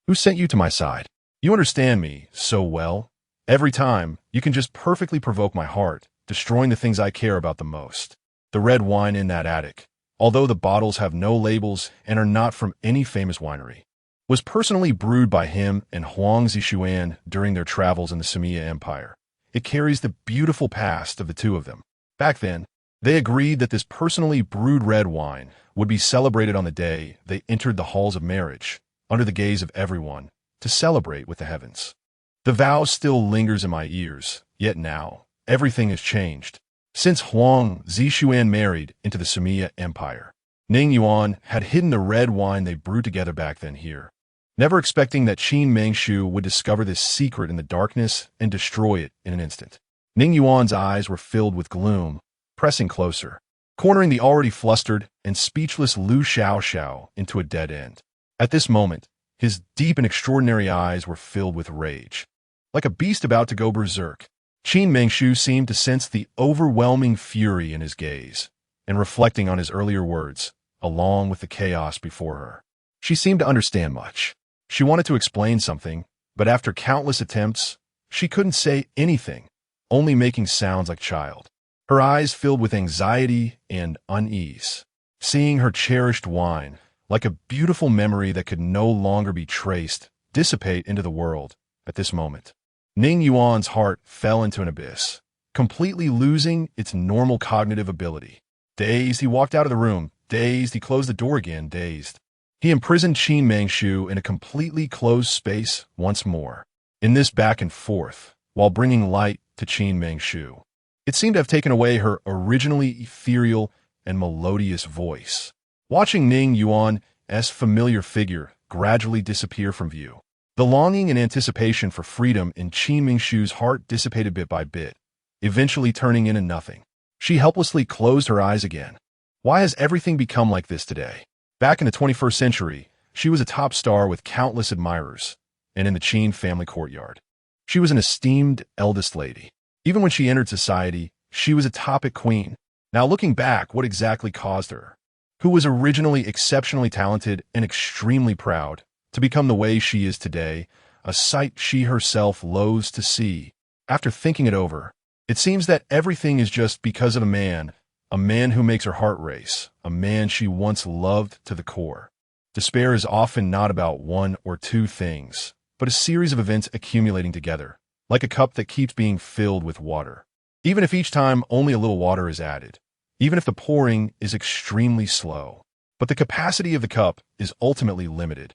Who sent you to my side? You understand me so well. Every time, you can just perfectly provoke my heart, destroying the things I care about the most. The red wine in that attic, although the bottles have no labels and are not from any famous winery, was personally brewed by him and Huang Zixuan during their travels in the Sumia Empire. It carries the beautiful past of the two of them. Back then, they agreed that this personally brewed red wine would be celebrated on the day they entered the halls of marriage, under the gaze of everyone, to celebrate with the heavens. The vow still lingers in my ears, yet now, everything has changed. Since Huang Zixuan married into the Sumia Empire, Ning Yuan had hidden the red wine they brewed together back then here, never expecting that Qin Mengshu would discover this secret in the darkness and destroy it in an instant. Ning Yuan's eyes were filled with gloom, pressing closer, cornering the already flustered and speechless Lu Xiaoxiao into a dead end. At this moment, his deep and extraordinary eyes were filled with rage. Like a beast about to go berserk, Qin Mengshu seemed to sense the overwhelming fury in his gaze, and reflecting on his earlier words, along with the chaos before her. She seemed to understand much. She wanted to explain something, but after countless attempts, she couldn't say anything, only making sounds like a child. Her eyes filled with anxiety and unease, seeing her cherished wine, like a beautiful memory that could no longer be traced, dissipate into the world at this moment. Ning Yuan's heart fell into an abyss, completely losing its normal cognitive ability. Dazed, he walked out of the room. Dazed, he closed the door again, dazed. He imprisoned Qin Mengshu in a completely closed space once more. In this back and forth, while bringing light to Qin Mengshu, it seemed to have taken away her originally ethereal and melodious voice. Watching Ning Yuan Yuan.'s familiar figure gradually disappear from view. The longing and anticipation for freedom in Qin Mingshu's heart dissipated bit by bit, eventually turning into nothing. She helplessly closed her eyes again. Why has everything become like this today? Back in the 21st century, she was a top star with countless admirers, and in the Qin family courtyard. She was an esteemed eldest lady. Even when she entered society, she was a topic queen. Now looking back, what exactly caused her, who was originally exceptionally talented and extremely proud, to become the way she is today, a sight she herself loathes to see? After thinking it over, it seems that everything is just because of a man who makes her heart race, a man she once loved to the core. Despair is often not about one or two things, but a series of events accumulating together, like a cup that keeps being filled with water. Even if each time only a little water is added, even if the pouring is extremely slow, but the capacity of the cup is ultimately limited.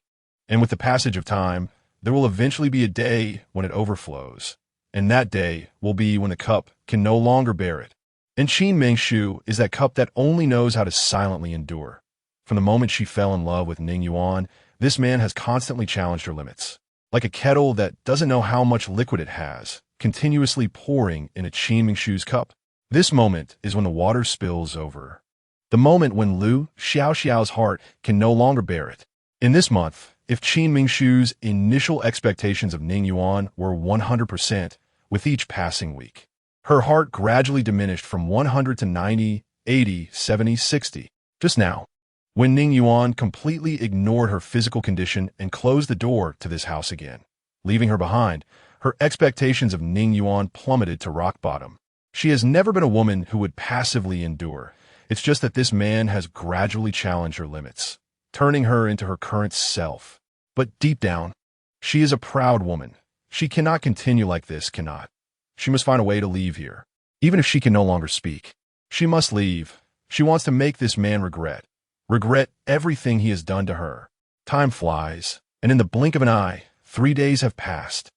And with the passage of time, there will eventually be a day when it overflows, and that day will be when the cup can no longer bear it. And Qin Mingshu is that cup that only knows how to silently endure. From the moment she fell in love with Ning Yuan, this man has constantly challenged her limits. Like a kettle that doesn't know how much liquid it has, continuously pouring in a Qin Mingshu's cup. This moment is when the water spills over. The moment when Liu Xiaoxiao's heart can no longer bear it. In this month, if Qin Mingshu's initial expectations of Ning Yuan were 100%, with each passing week, her heart gradually diminished from 100 to 90, 80, 70, 60. Just now, when Ning Yuan completely ignored her physical condition and closed the door to this house again, leaving her behind, her expectations of Ning Yuan plummeted to rock bottom. She has never been a woman who would passively endure. It's just that this man has gradually challenged her limits, turning her into her current self. But deep down, she is a proud woman. She cannot continue like this, cannot. She must find a way to leave here. Even if she can no longer speak, she must leave. She wants to make this man regret everything he has done to her. Time flies, and in the blink of an eye, 3 days have passed.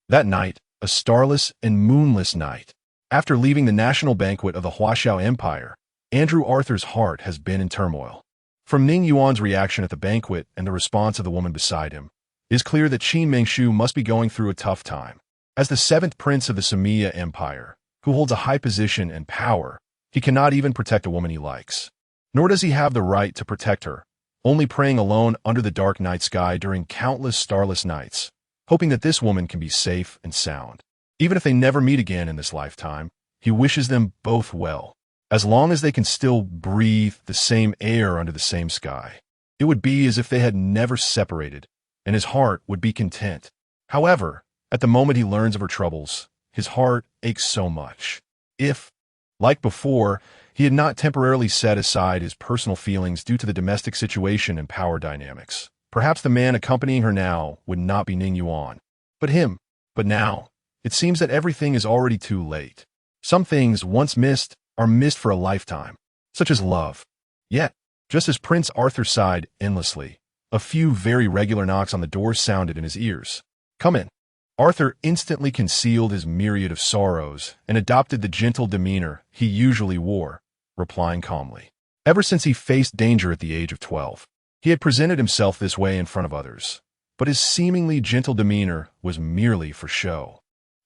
That night, a starless and moonless night. After leaving the national banquet of the Huaxiao Empire, Andrew Arthur's heart has been in turmoil. From Ning Yuan's reaction at the banquet and the response of the woman beside him, it is clear that Qin Mingshu must be going through a tough time. As the 7th prince of the Sumia Empire, who holds a high position and power, he cannot even protect a woman he likes. Nor does he have the right to protect her, only praying alone under the dark night sky during countless starless nights, hoping that this woman can be safe and sound. Even if they never meet again in this lifetime, he wishes them both well. As long as they can still breathe the same air under the same sky, it would be as if they had never separated, and his heart would be content. However, at the moment he learns of her troubles, his heart aches so much. If, like before, he had not temporarily set aside his personal feelings due to the domestic situation and power dynamics, perhaps the man accompanying her now would not be Ning Yuan, but him. But now, it seems that everything is already too late. Some things once missed are missed for a lifetime, such as love. Yet, just as Prince Arthur sighed endlessly, a few very regular knocks on the door sounded in his ears. "Come in." Arthur instantly concealed his myriad of sorrows and adopted the gentle demeanor he usually wore, replying calmly. Ever since he faced danger at the age of 12, he had presented himself this way in front of others, but his seemingly gentle demeanor was merely for show.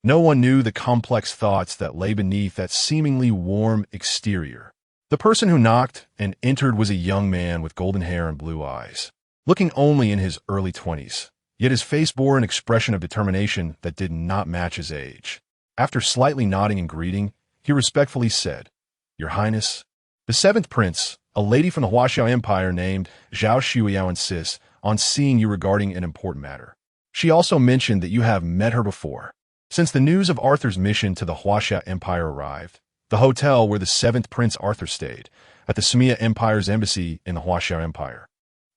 No one knew the complex thoughts that lay beneath that seemingly warm exterior. The person who knocked and entered was a young man with golden hair and blue eyes, looking only in his early 20s. Yet his face bore an expression of determination that did not match his age. After slightly nodding in greeting, he respectfully said, "Your Highness." The 7th prince, a lady from the Huaxiao Empire named Zhao Shuiyao, insists on seeing you regarding an important matter. She also mentioned that you have met her before. Since the news of Arthur's mission to the Huaxia Empire arrived, the hotel where the 7th Prince Arthur stayed, at the Sumia Empire's embassy in the Huaxia Empire,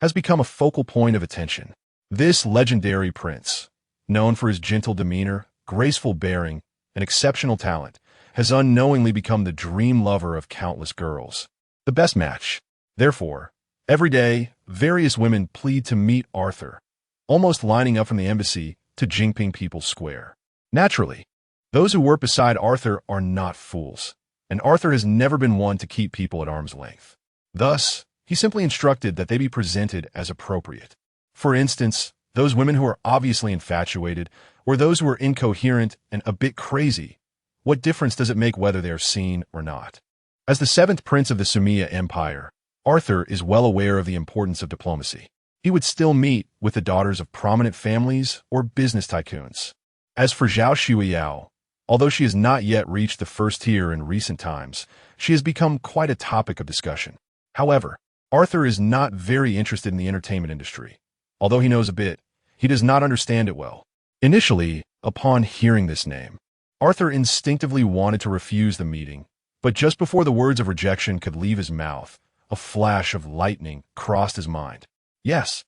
has become a focal point of attention. This legendary prince, known for his gentle demeanor, graceful bearing, and exceptional talent, has unknowingly become the dream lover of countless girls. The best match. Therefore, every day, various women plead to meet Arthur, almost lining up from the embassy to Jingping People's Square. Naturally, those who work beside Arthur are not fools, and Arthur has never been one to keep people at arm's length. Thus, He simply instructed that they be presented as appropriate. For instance, those women who are obviously infatuated, or those who are incoherent and a bit crazy. What difference does it make whether they are seen or not? As the seventh prince of the Sumia Empire, Arthur is well aware of the importance of diplomacy. He would still meet with the daughters of prominent families or business tycoons. As for Zhao Shuiyao, although she has not yet reached the first tier in recent times, she has become quite a topic of discussion. However, Arthur is not very interested in the entertainment industry. Although he knows a bit, he does not understand it well. Initially, upon hearing this name, Arthur instinctively wanted to refuse the meeting, but just before the words of rejection could leave his mouth, a flash of lightning crossed his mind. Yes,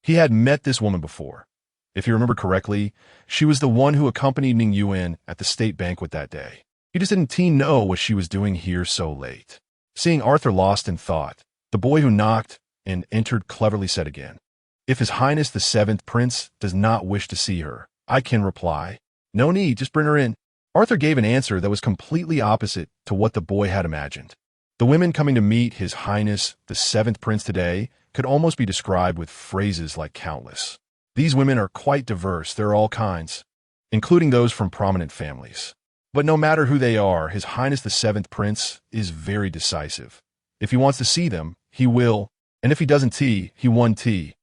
he had met this woman before. If you remember correctly, she was the one who accompanied Ning Yuan at the state banquet that day. He just didn't know what she was doing here so late. Seeing Arthur lost in thought, the boy who knocked and entered cleverly said again, "If His Highness the Seventh Prince does not wish to see her, I can reply. No need, just bring her in." Arthur gave an answer that was completely opposite to what the boy had imagined. The women coming to meet His Highness the Seventh Prince today could almost be described with phrases like countless. These women are quite diverse, there are all kinds, including those from prominent families. But no matter who they are, His Highness the Seventh Prince is very decisive. If he wants to see them, he will, and if he doesn't he won't. Zhao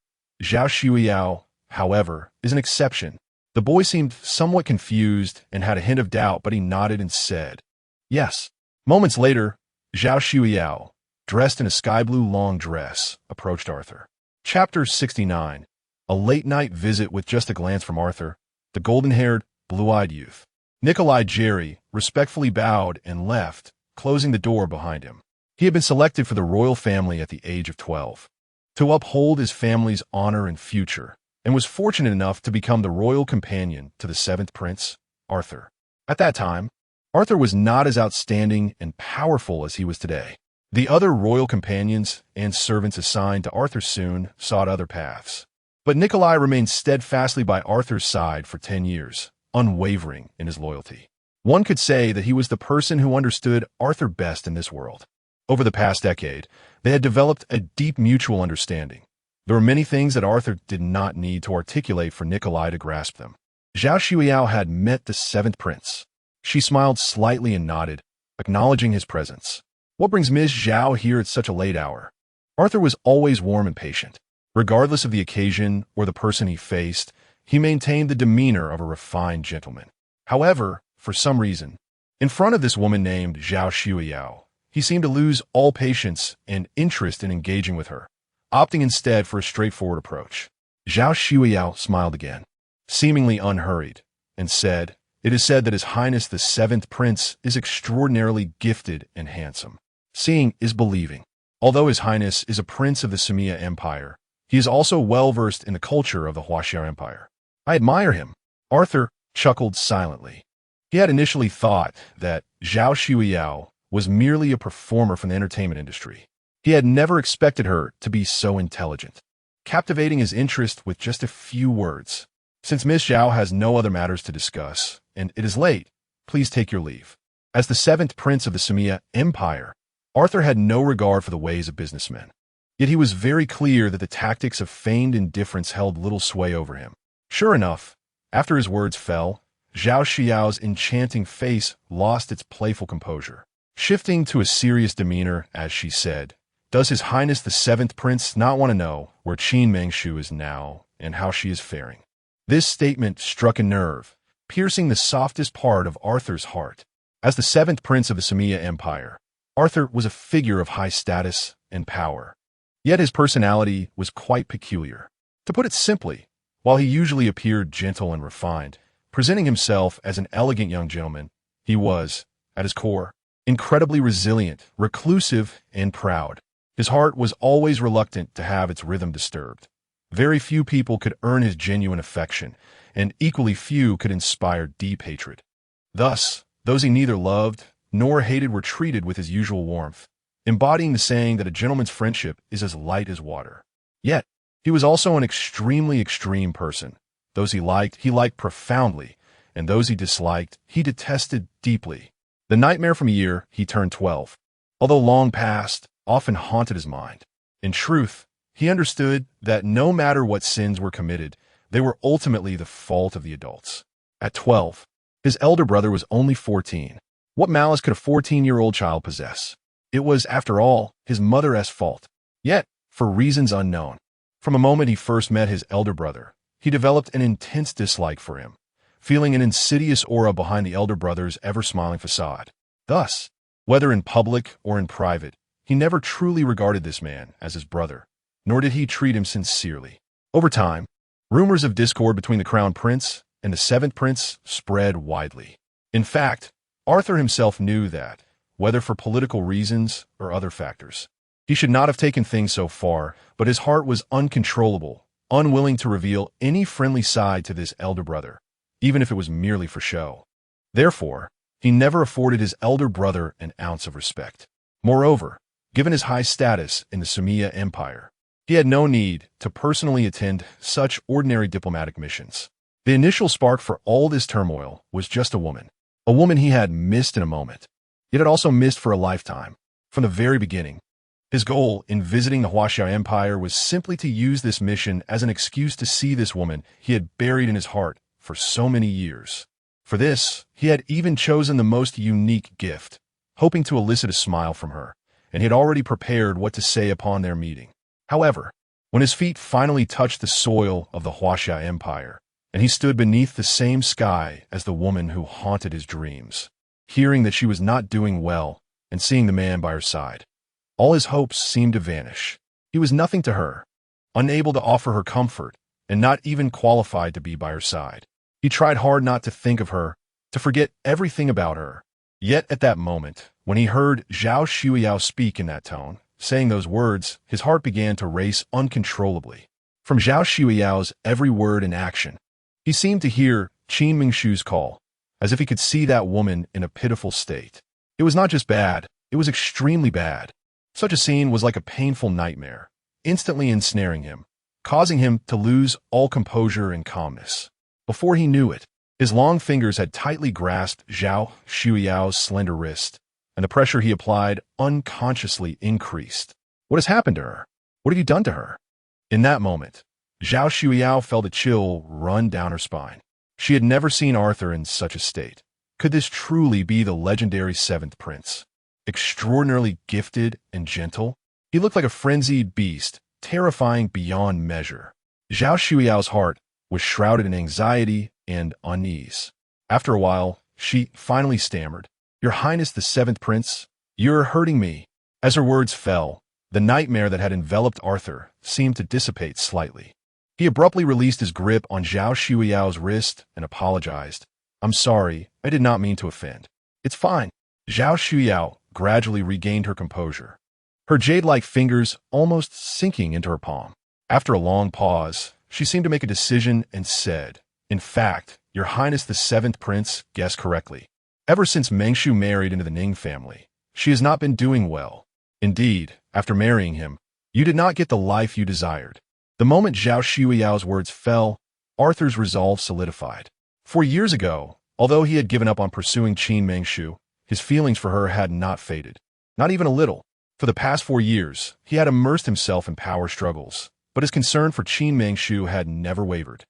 Shuiyao, however, is an exception. The boy seemed somewhat confused and had a hint of doubt, but he nodded and said, "Yes." Moments later, Zhao Shuiyao, dressed in a sky-blue long dress, approached Arthur. Chapter 69. A late-night visit with just a glance from Arthur, the golden-haired, blue-eyed youth. Nikolai Jerry respectfully bowed and left, closing the door behind him. He had been selected for the royal family at the age of 12, to uphold his family's honor and future, and was fortunate enough to become the royal companion to the seventh prince, Arthur. At that time, Arthur was not as outstanding and powerful as he was today. The other royal companions and servants assigned to Arthur soon sought other paths. But Nikolai remained steadfastly by Arthur's side for 10 years, unwavering in his loyalty. One could say that he was the person who understood Arthur best in this world. Over the past decade, they had developed a deep mutual understanding. There were many things that Arthur did not need to articulate for Nikolai to grasp them. Zhao Shuiyao had met the seventh prince. She smiled slightly and nodded, acknowledging his presence. "What brings Ms. Zhao here at such a late hour?" Arthur was always warm and patient. Regardless of the occasion or the person he faced, he maintained the demeanor of a refined gentleman. However, for some reason, in front of this woman named Zhao Shuiyao, he seemed to lose all patience and interest in engaging with her, opting instead for a straightforward approach. Zhao Shuiyao smiled again, seemingly unhurried, and said, "It is said that His Highness the Seventh Prince is extraordinarily gifted and handsome. Seeing is believing. Although His Highness is a prince of the Sumia Empire, he is also well-versed in the culture of the Huaxia Empire. I admire him." Arthur chuckled silently. He had initially thought that Zhao Shuiyao was merely a performer from the entertainment industry. He had never expected her to be so intelligent, captivating his interest with just a few words. "Since Miss Zhao has no other matters to discuss, and it is late, please take your leave." As the seventh prince of the Sumia Empire, Arthur had no regard for the ways of businessmen. Yet he was very clear that the tactics of feigned indifference held little sway over him. Sure enough, after his words fell, Zhao Xiao's enchanting face lost its playful composure, shifting to a serious demeanor as she said, "Does His Highness the Seventh Prince not want to know where Qin Mengshu is now and how she is faring?" This statement struck a nerve, piercing the softest part of Arthur's heart. As the seventh prince of the Sumia Empire, Arthur was a figure of high status and power. Yet his personality was quite peculiar. To put it simply, while he usually appeared gentle and refined, presenting himself as an elegant young gentleman, he was, at his core, incredibly resilient, reclusive, and proud. His heart was always reluctant to have its rhythm disturbed. Very few people could earn his genuine affection, and equally few could inspire deep hatred. Thus, those he neither loved nor hated were treated with his usual warmth, embodying the saying that a gentleman's friendship is as light as water. Yet, he was also an extremely extreme person. Those he liked profoundly, and those he disliked, he detested deeply. The nightmare from a year he turned 12, although long past, often haunted his mind. In truth, he understood that no matter what sins were committed, they were ultimately the fault of the adults. At 12, his elder brother was only 14. What malice could a 14-year-old child possess? It was, after all, his mother's fault. Yet, for reasons unknown, from the moment he first met his elder brother, he developed an intense dislike for him, feeling an insidious aura behind the elder brother's ever-smiling facade. Thus, whether in public or in private, he never truly regarded this man as his brother, nor did he treat him sincerely. Over time, rumors of discord between the crown prince and the seventh prince spread widely. In fact, Arthur himself knew that, whether for political reasons or other factors, he should not have taken things so far, but his heart was uncontrollable, unwilling to reveal any friendly side to this elder brother, even if it was merely for show. Therefore, he never afforded his elder brother an ounce of respect. Moreover, given his high status in the Sumia Empire, he had no need to personally attend such ordinary diplomatic missions. The initial spark for all this turmoil was just a woman he had missed in a moment, yet had also missed for a lifetime. From the very beginning, his goal in visiting the Huaxia Empire was simply to use this mission as an excuse to see this woman he had buried in his heart for so many years. For this, he had even chosen the most unique gift, hoping to elicit a smile from her, and he had already prepared what to say upon their meeting. However, when his feet finally touched the soil of the Huaxia Empire, and he stood beneath the same sky as the woman who haunted his dreams, hearing that she was not doing well and seeing the man by her side, all his hopes seemed to vanish. He was nothing to her, unable to offer her comfort, and not even qualified to be by her side. He tried hard not to think of her, to forget everything about her. Yet at that moment, when he heard Zhao Shuiyao speak in that tone, saying those words, his heart began to race uncontrollably. From Zhao Shuiyao's every word and action, he seemed to hear Qin Mingshu's call, as if he could see that woman in a pitiful state. It was not just bad, it was extremely bad. Such a scene was like a painful nightmare, instantly ensnaring him, causing him to lose all composure and calmness. Before he knew it, his long fingers had tightly grasped Zhao Shuiyao's slender wrist, and the pressure he applied unconsciously increased. What has happened to her? What have you done to her? In that moment, Zhao Shuiyao felt a chill run down her spine. She had never seen Arthur in such a state. Could this truly be the legendary seventh prince? Extraordinarily gifted and gentle, he looked like a frenzied beast, terrifying beyond measure. Zhao Shuiyao's heart was shrouded in anxiety and unease. After a while, she finally stammered, "Your Highness the seventh prince, you're hurting me." As her words fell, the nightmare that had enveloped Arthur seemed to dissipate slightly. He abruptly released his grip on Zhao Shuiyao's wrist and apologized. "I'm sorry, I did not mean to offend." "It's fine." Zhao Shuyao gradually regained her composure, her jade-like fingers almost sinking into her palm. After a long pause, she seemed to make a decision and said, "In fact, Your Highness the seventh prince guessed correctly. Ever since Mengshu married into the Ning family, she has not been doing well. Indeed, after marrying him, you did not get the life you desired." The moment Zhao Shuiyao's words fell, Arthur's resolve solidified. 4 years ago, although he had given up on pursuing Qin Mengshu, his feelings for her had not faded. Not even a little. For the past 4 years, he had immersed himself in power struggles, but his concern for Qin Mengshu had never wavered.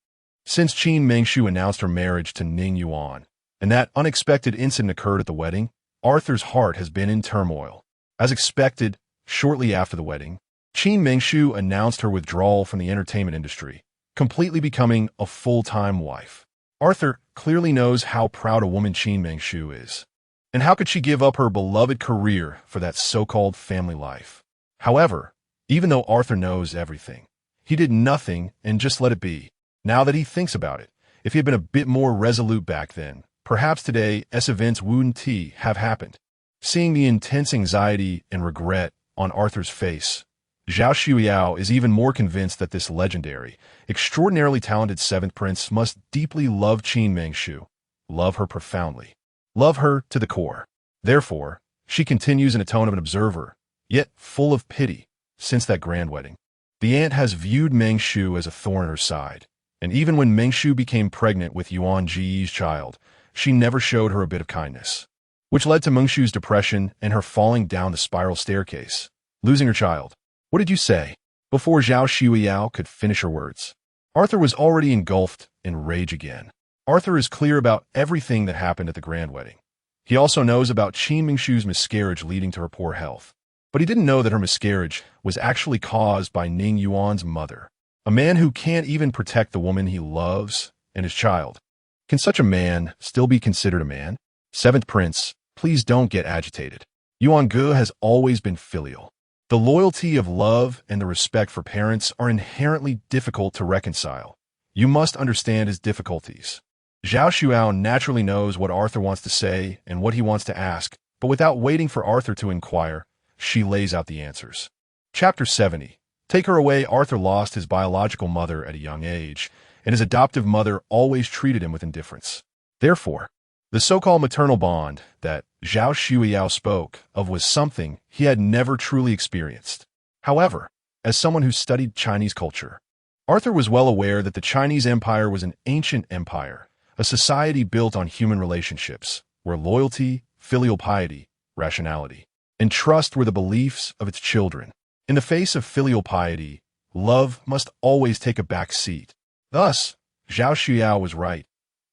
Since Qin Mengshu announced her marriage to Ning Yuan, and that unexpected incident occurred at the wedding, Arthur's heart has been in turmoil. As expected, shortly after the wedding, Qin Mengshu announced her withdrawal from the entertainment industry, completely becoming a full-time wife. Arthur clearly knows how proud a woman Qin Mengshu is. And how could she give up her beloved career for that so-called family life? However, even though Arthur knows everything, he did nothing and just let it be. Now that he thinks about it, if he had been a bit more resolute back then, perhaps today events wouldn't have happened. Seeing the intense anxiety and regret on Arthur's face, Zhao Shuiyao is even more convinced that this legendary, extraordinarily talented seventh prince must deeply love Qin Mengshu, love her profoundly, love her to the core. Therefore, she continues in a tone of an observer, yet full of pity. Since that grand wedding, the aunt has viewed Mengshu as a thorn in her side, and even when Mengshu became pregnant with Yuan Ji's child, she never showed her a bit of kindness, which led to Mengshu's depression and her falling down the spiral staircase, losing her child. What did you say? Before Zhao Xueyao could finish her words, Arthur was already engulfed in rage again. Arthur is clear about everything that happened at the grand wedding. He also knows about Qin Mingshu's miscarriage leading to her poor health. But he didn't know that her miscarriage was actually caused by Ning Yuan's mother, a man who can't even protect the woman he loves and his child. Can such a man still be considered a man? Seventh Prince, please don't get agitated. Yuan-Ge has always been filial. The loyalty of love and the respect for parents are inherently difficult to reconcile. You must understand his difficulties. Zhao Xueyao naturally knows what Arthur wants to say and what he wants to ask, but without waiting for Arthur to inquire, she lays out the answers. Chapter 70. Take her away. Arthur lost his biological mother at a young age, and his adoptive mother always treated him with indifference. Therefore, the so-called maternal bond that Zhao Xueyao spoke of was something he had never truly experienced. However, as someone who studied Chinese culture, Arthur was well aware that the Chinese Empire was an ancient empire, a society built on human relationships, where loyalty, filial piety, rationality, and trust were the beliefs of its children. In the face of filial piety, love must always take a back seat. Thus, Zhao Xueyao was right.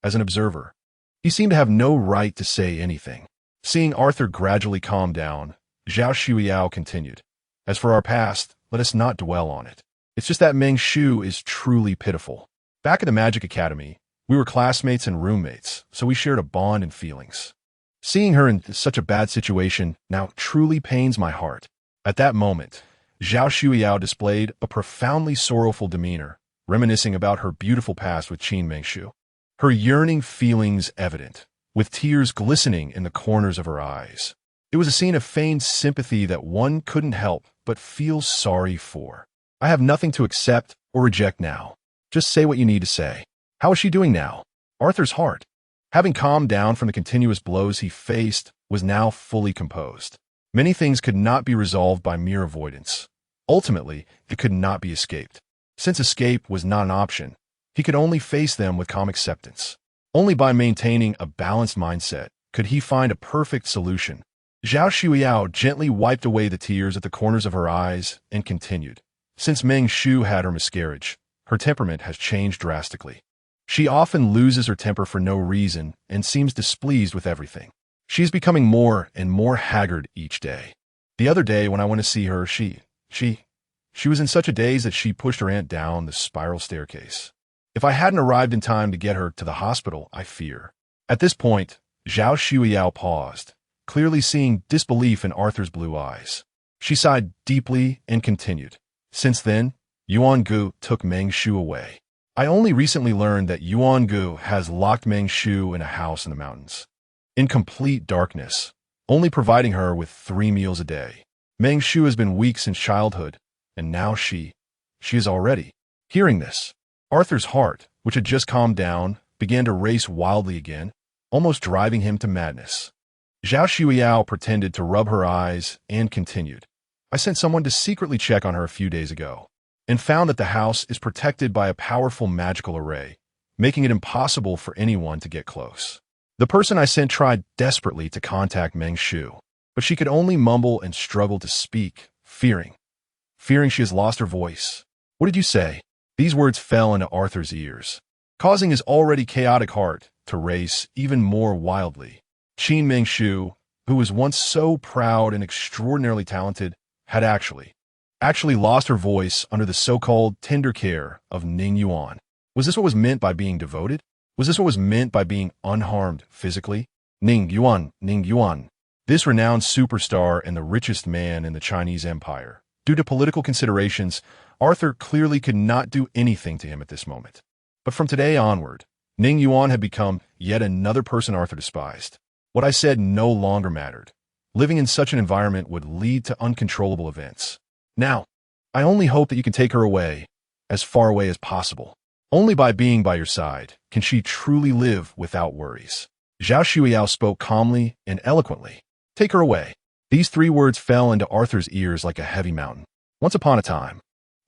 As an observer, he seemed to have no right to say anything. Seeing Arthur gradually calm down, Zhao Xueyao continued. As for our past, let us not dwell on it. It's just that Meng Shu is truly pitiful. Back at the Magic Academy, we were classmates and roommates, so we shared a bond and feelings. Seeing her in such a bad situation now truly pains my heart. At that moment, Zhao Xueyao displayed a profoundly sorrowful demeanor, reminiscing about her beautiful past with Qin Mengshu. Her yearning feelings evident, with tears glistening in the corners of her eyes. It was a scene of feigned sympathy that one couldn't help but feel sorry for. I have nothing to accept or reject now. Just say what you need to say. How is she doing now? Arthur's heart, having calmed down from the continuous blows he faced, was now fully composed. Many things could not be resolved by mere avoidance. Ultimately, it could not be escaped. Since escape was not an option, he could only face them with calm acceptance. Only by maintaining a balanced mindset could he find a perfect solution. Zhao Xueyao gently wiped away the tears at the corners of her eyes and continued. Since Meng Shu had her miscarriage, her temperament has changed drastically. She often loses her temper for no reason and seems displeased with everything. She is becoming more and more haggard each day. The other day when I went to see her, she was in such a daze that she pushed her aunt down the spiral staircase. If I hadn't arrived in time to get her to the hospital, I fear. At this point, Zhao Xueyao paused, clearly seeing disbelief in Arthur's blue eyes. She sighed deeply and continued. Since then, Yuan-Ge took Meng Shu away. I only recently learned that Yuan-Ge has locked Meng Shu in a house in the mountains, in complete darkness, only providing her with 3 meals a day. Meng Shu has been weak since childhood, and now she is already. Hearing this, Arthur's heart, which had just calmed down, began to race wildly again, almost driving him to madness. Zhao Xueyao pretended to rub her eyes and continued. I sent someone to secretly check on her a few days ago, and found that the house is protected by a powerful magical array, making it impossible for anyone to get close. The person I sent tried desperately to contact Meng Shu, but she could only mumble and struggle to speak, fearing she has lost her voice. What did you say? These words fell into Arthur's ears, causing his already chaotic heart to race even more wildly. Qin Meng Shu, who was once so proud and extraordinarily talented, had actually lost her voice under the so-called tender care of Ning Yuan. Was this what was meant by being devoted? Was this what was meant by being unharmed physically? Ning Yuan. This renowned superstar and the richest man in the Chinese Empire. Due to political considerations, Arthur clearly could not do anything to him at this moment. But from today onward, Ning Yuan had become yet another person Arthur despised. What I said no longer mattered. Living in such an environment would lead to uncontrollable events. Now, I only hope that you can take her away, as far away as possible. Only by being by your side can she truly live without worries. Zhao Xueyao spoke calmly and eloquently. Take her away. These 3 words fell into Arthur's ears like a heavy mountain. Once upon a time,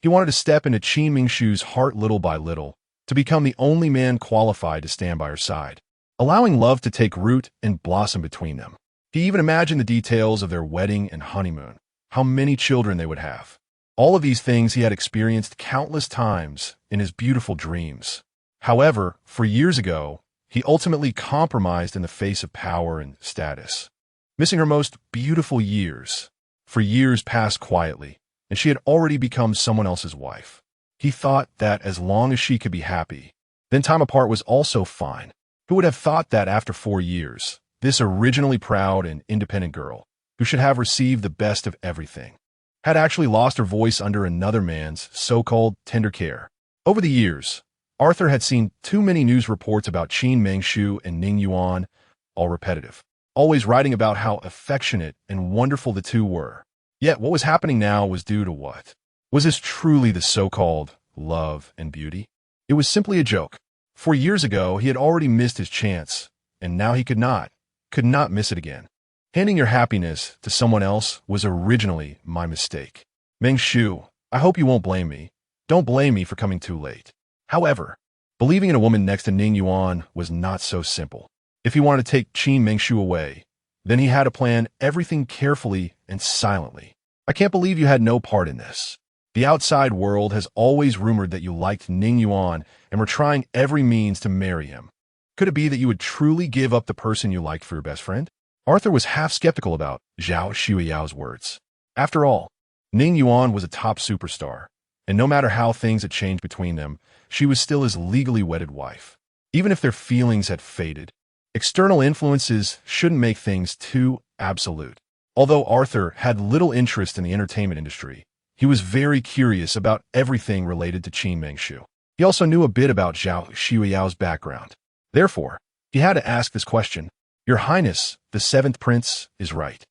he wanted to step into Qin Mingshu's heart little by little, to become the only man qualified to stand by her side, allowing love to take root and blossom between them. He even imagined the details of their wedding and honeymoon, how many children they would have. All of these things he had experienced countless times in his beautiful dreams. However, 4 years ago, he ultimately compromised in the face of power and status. Missing her most beautiful years. For years passed quietly, and she had already become someone else's wife. He thought that as long as she could be happy, then time apart was also fine. Who would have thought that after 4 years, this originally proud and independent girl, who should have received the best of everything, had actually lost her voice under another man's so-called tender care? Over the years, Arthur had seen too many news reports about Qin Mengshu and Ning Yuan, all repetitive, always writing about how affectionate and wonderful the two were. Yet what was happening now was due to what? Was this truly the so-called love and beauty? It was simply a joke. 4 years ago, he had already missed his chance, and now he could not miss it again. Handing your happiness to someone else was originally my mistake. Mengshu, I hope you won't blame me. Don't blame me for coming too late. However, believing in a woman next to Ning Yuan was not so simple. If he wanted to take Qin Mengshu away, then he had to plan everything carefully and silently. I can't believe you had no part in this. The outside world has always rumored that you liked Ning Yuan and were trying every means to marry him. Could it be that you would truly give up the person you liked for your best friend? Arthur was half skeptical about Zhao Xuyao's words. After all, Ning Yuan was a top superstar, and no matter how things had changed between them, she was still his legally wedded wife. Even if their feelings had faded, external influences shouldn't make things too absolute. Although Arthur had little interest in the entertainment industry, he was very curious about everything related to Qin Mengshu. He also knew a bit about Zhao Xuyao's background. Therefore, he had to ask this question. Your Highness, the seventh prince, is right.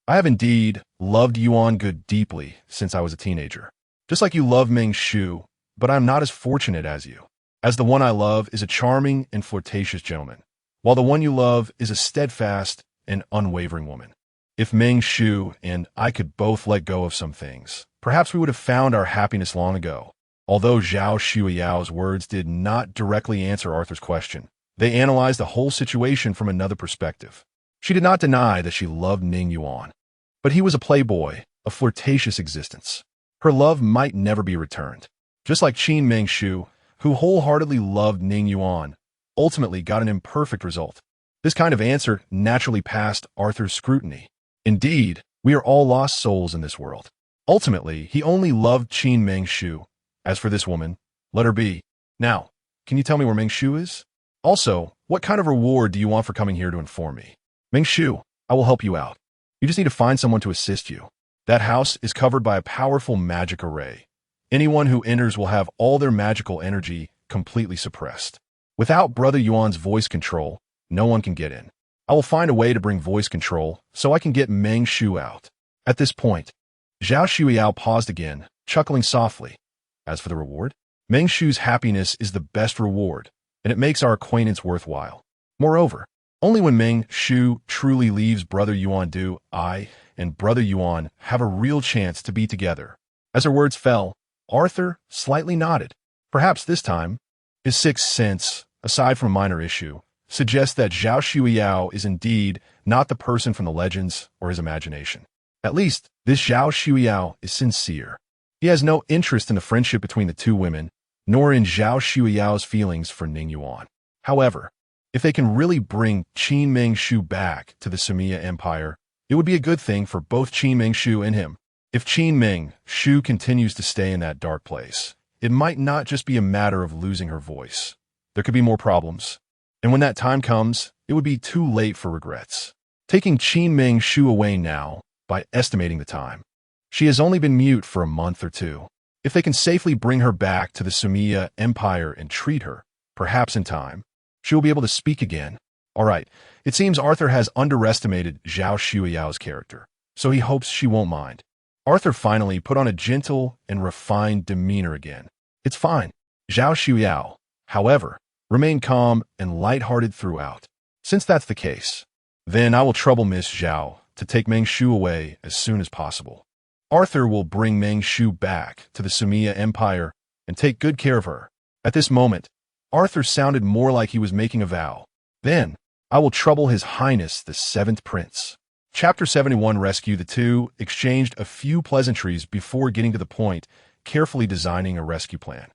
I have indeed loved Yuan Good deeply since I was a teenager. Just like you love Mengshu, but I'm not as fortunate as you. As the one I love is a charming and flirtatious gentleman, while the one you love is a steadfast and unwavering woman. If Mengshu and I could both let go of some things, perhaps we would have found our happiness long ago. Although Zhao Xuyao's words did not directly answer Arthur's question, they analyzed the whole situation from another perspective. She did not deny that she loved Ning Yuan, but he was a playboy, a flirtatious existence. Her love might never be returned. Just like Qin Mengshu, who wholeheartedly loved Ning Yuan, ultimately got an imperfect result. This kind of answer naturally passed Arthur's scrutiny. Indeed, we are all lost souls in this world. Ultimately, he only loved Qin Mengshu. As for this woman, let her be. Now, can you tell me where Mengshu is? Also, what kind of reward do you want for coming here to inform me? Mengshu, I will help you out. You just need to find someone to assist you. That house is covered by a powerful magic array. Anyone who enters will have all their magical energy completely suppressed. Without Brother Yuan's voice control, no one can get in. I will find a way to bring voice control so I can get Mengshu out. At this point, Zhao Xuyao paused again, chuckling softly. As for the reward, Mengshu's happiness is the best reward, and it makes our acquaintance worthwhile. Moreover, only when Mengshu truly leaves Brother Yuan do I and Brother Yuan have a real chance to be together. As her words fell, Arthur slightly nodded. Perhaps this time, his sixth sense, aside from a minor issue, suggests that Zhao Xuyao is indeed not the person from the legends or his imagination. At least, this Zhao Xuyao is sincere. He has no interest in the friendship between the two women, nor in Zhao Xuyao's feelings for Ning Yuan. However, if they can really bring Qin Mengshu back to the Sumia Empire, it would be a good thing for both Qin Mengshu and him. If Qin Mengshu continues to stay in that dark place, it might not just be a matter of losing her voice. There could be more problems. And when that time comes, it would be too late for regrets. Taking Qin Mengshu away now, by estimating the time, she has only been mute for a month or two. If they can safely bring her back to the Sumia Empire and treat her, perhaps in time, she will be able to speak again. All right, it seems Arthur has underestimated Zhao Xuyao's character, so he hopes she won't mind. Arthur finally put on a gentle and refined demeanor again. It's fine. Zhao Xuyao, however, remained calm and lighthearted throughout. Since that's the case, then I will trouble Miss Zhao to take Mengshu away as soon as possible. Arthur will bring Mengshu back to the Sumia Empire and take good care of her. At this moment, Arthur sounded more like he was making a vow. Then, I will trouble His Highness the Seventh Prince. Chapter 71 Rescue. The two exchanged a few pleasantries before getting to the point, carefully designing a rescue plan.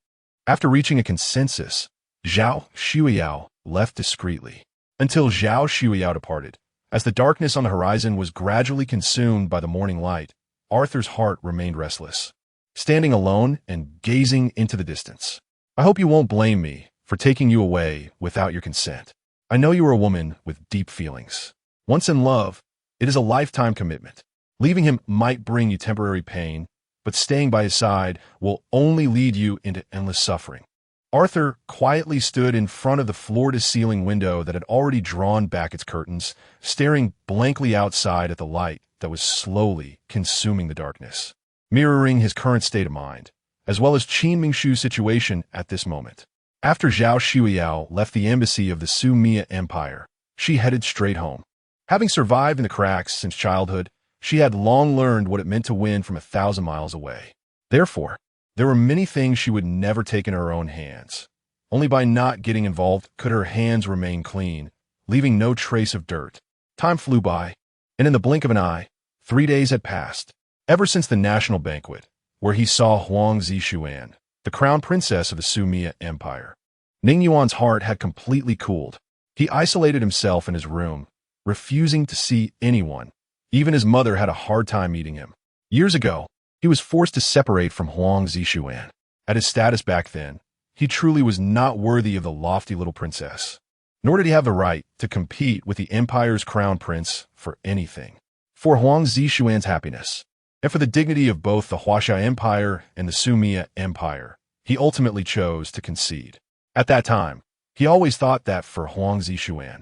After reaching a consensus, Zhao Shuiyao left discreetly. Until Zhao Shuiyao departed, as the darkness on the horizon was gradually consumed by the morning light, Arthur's heart remained restless, standing alone and gazing into the distance. I hope you won't blame me for taking you away without your consent. I know you are a woman with deep feelings. Once in love, it is a lifetime commitment. Leaving him might bring you temporary pain, but staying by his side will only lead you into endless suffering. Arthur quietly stood in front of the floor-to-ceiling window that had already drawn back its curtains, staring blankly outside at the light that was slowly consuming the darkness, mirroring his current state of mind, as well as Qin Mingshu's situation at this moment. After Zhao Shuiyao left the embassy of the Sumia Empire, she headed straight home. Having survived in the cracks since childhood, she had long learned what it meant to win from 1,000 miles away. Therefore, there were many things she would never take in her own hands. Only by not getting involved could her hands remain clean, leaving no trace of dirt. Time flew by, and in the blink of an eye, 3 days had passed. Ever since the national banquet, where he saw Huang Zixuan, the crown princess of the Sumia Empire, Ning Yuan's heart had completely cooled. He isolated himself in his room, refusing to see anyone. Even his mother had a hard time meeting him. Years ago, he was forced to separate from Huang Zixuan. At his status back then, he truly was not worthy of the lofty little princess. Nor did he have the right to compete with the empire's crown prince for anything. For Huang Zixuan's happiness, and for the dignity of both the Huaxia Empire and the Sumia Empire, he ultimately chose to concede. At that time, he always thought that for Huang Zixuan,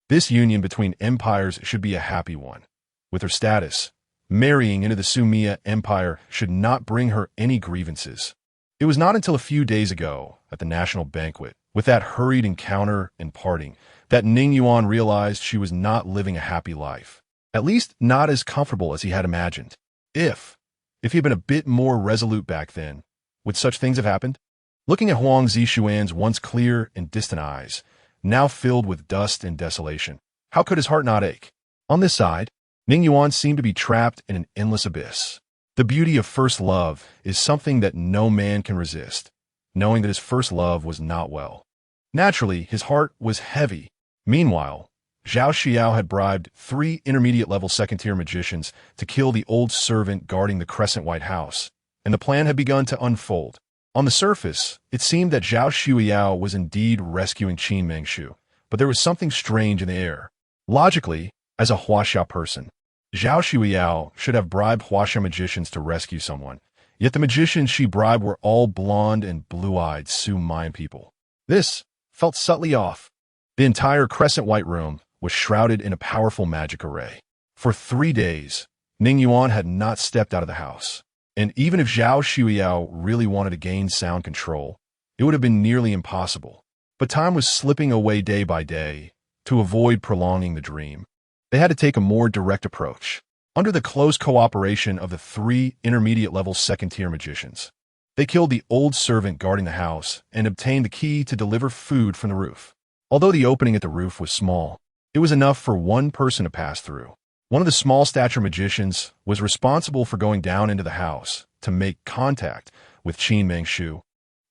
this union between empires should be a happy one. With her status, marrying into the Sumia Empire should not bring her any grievances. It was not until a few days ago, at the national banquet, with that hurried encounter and parting, that Ning Yuan realized she was not living a happy life. At least not as comfortable as he had imagined. If he had been a bit more resolute back then, would such things have happened? Looking at Huang Zixuan's once clear and distant eyes, now filled with dust and desolation, how could his heart not ache? On this side, Ning Yuan seemed to be trapped in an endless abyss. The beauty of first love is something that no man can resist, knowing that his first love was not well. Naturally, his heart was heavy. Meanwhile, Zhao Xiao had bribed 3 intermediate-level second-tier magicians to kill the old servant guarding the Crescent White House, and the plan had begun to unfold. On the surface, it seemed that Zhao Shuiyao was indeed rescuing Qin Mingshu, but there was something strange in the air. Logically, as a Huaxia person, Zhao Shuiyao should have bribed Huaxia magicians to rescue someone, yet the magicians she bribed were all blonde and blue-eyed Su Mayan people. This felt subtly off. The entire Crescent White room was shrouded in a powerful magic array. For 3 days, Ning Yuan had not stepped out of the house. And even if Zhao Shuiyao really wanted to gain sound control, it would have been nearly impossible. But time was slipping away day by day. To avoid prolonging the dream, they had to take a more direct approach. Under the close cooperation of the 3 intermediate-level second-tier magicians, they killed the old servant guarding the house and obtained the key to deliver food from the roof. Although the opening at the roof was small, it was enough for one person to pass through. One of the small-stature magicians was responsible for going down into the house to make contact with Qin Mingshu,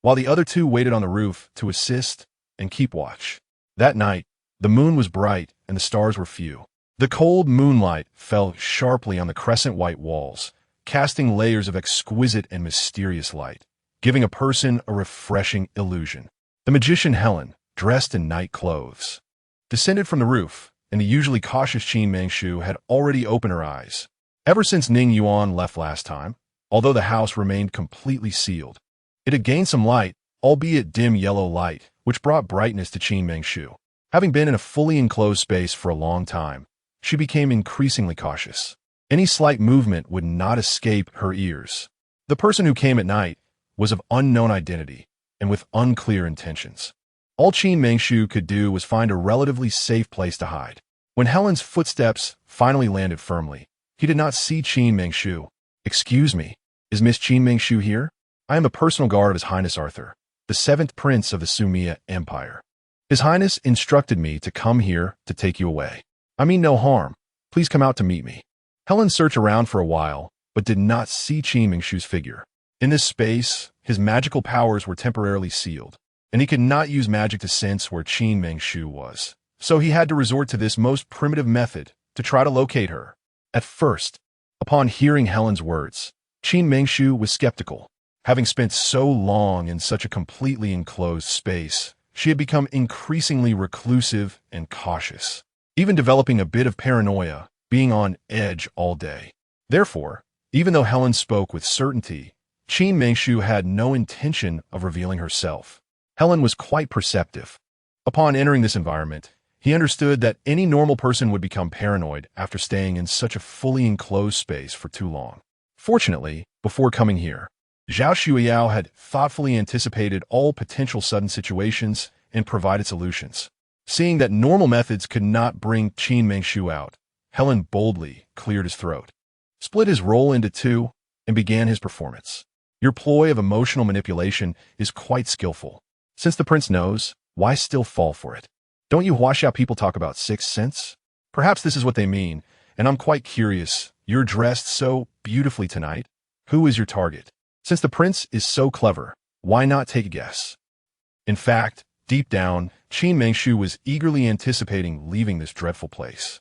while the other 2 waited on the roof to assist and keep watch. That night, the moon was bright and the stars were few. The cold moonlight fell sharply on the crescent white walls, casting layers of exquisite and mysterious light, giving a person a refreshing illusion. The magician Helen, dressed in night clothes, descended from the roof, and the usually cautious Qin Mingshu had already opened her eyes. Ever since Ning Yuan left last time, although the house remained completely sealed, it had gained some light, albeit dim yellow light, which brought brightness to Qin Mingshu. Having been in a fully enclosed space for a long time, she became increasingly cautious. Any slight movement would not escape her ears. The person who came at night was of unknown identity and with unclear intentions. All Qin Mingshu could do was find a relatively safe place to hide. When Helen's footsteps finally landed firmly, he did not see Qin Mingshu. "Excuse me, is Miss Qin Mingshu here? I am a personal guard of His Highness Arthur, the 7th Prince of the Sumia Empire. His Highness instructed me to come here to take you away. I mean no harm, Please come out to meet me. Helen searched around for a while, but did not see Qin Mingshu's figure. In this space, his magical powers were temporarily sealed, and he could not use magic to sense where Qin Mingshu was. So he had to resort to this most primitive method to try to locate her. At first, upon hearing Helen's words, Qin Mingshu was skeptical. Having spent so long in such a completely enclosed space, she had become increasingly reclusive and cautious, even developing a bit of paranoia, being on edge all day. Therefore, even though Helen spoke with certainty, Qin Mingshu had no intention of revealing herself. Helen was quite perceptive. Upon entering this environment, he understood that any normal person would become paranoid after staying in such a fully enclosed space for too long. Fortunately, before coming here, Zhao Shuiyao had thoughtfully anticipated all potential sudden situations and provided solutions. Seeing that normal methods could not bring Qin Mingshu out, Helen boldly cleared his throat, split his role into two, and began his performance. Your ploy of emotional manipulation is quite skillful. Since the prince knows, why still fall for it? Don't you Huaxia people talk about sixth sense? Perhaps this is what they mean, and I'm quite curious. You're dressed so beautifully tonight. Who is your target? Since the prince is so clever, why not take a guess? In fact, deep down, Qin Mingshu was eagerly anticipating leaving this dreadful place.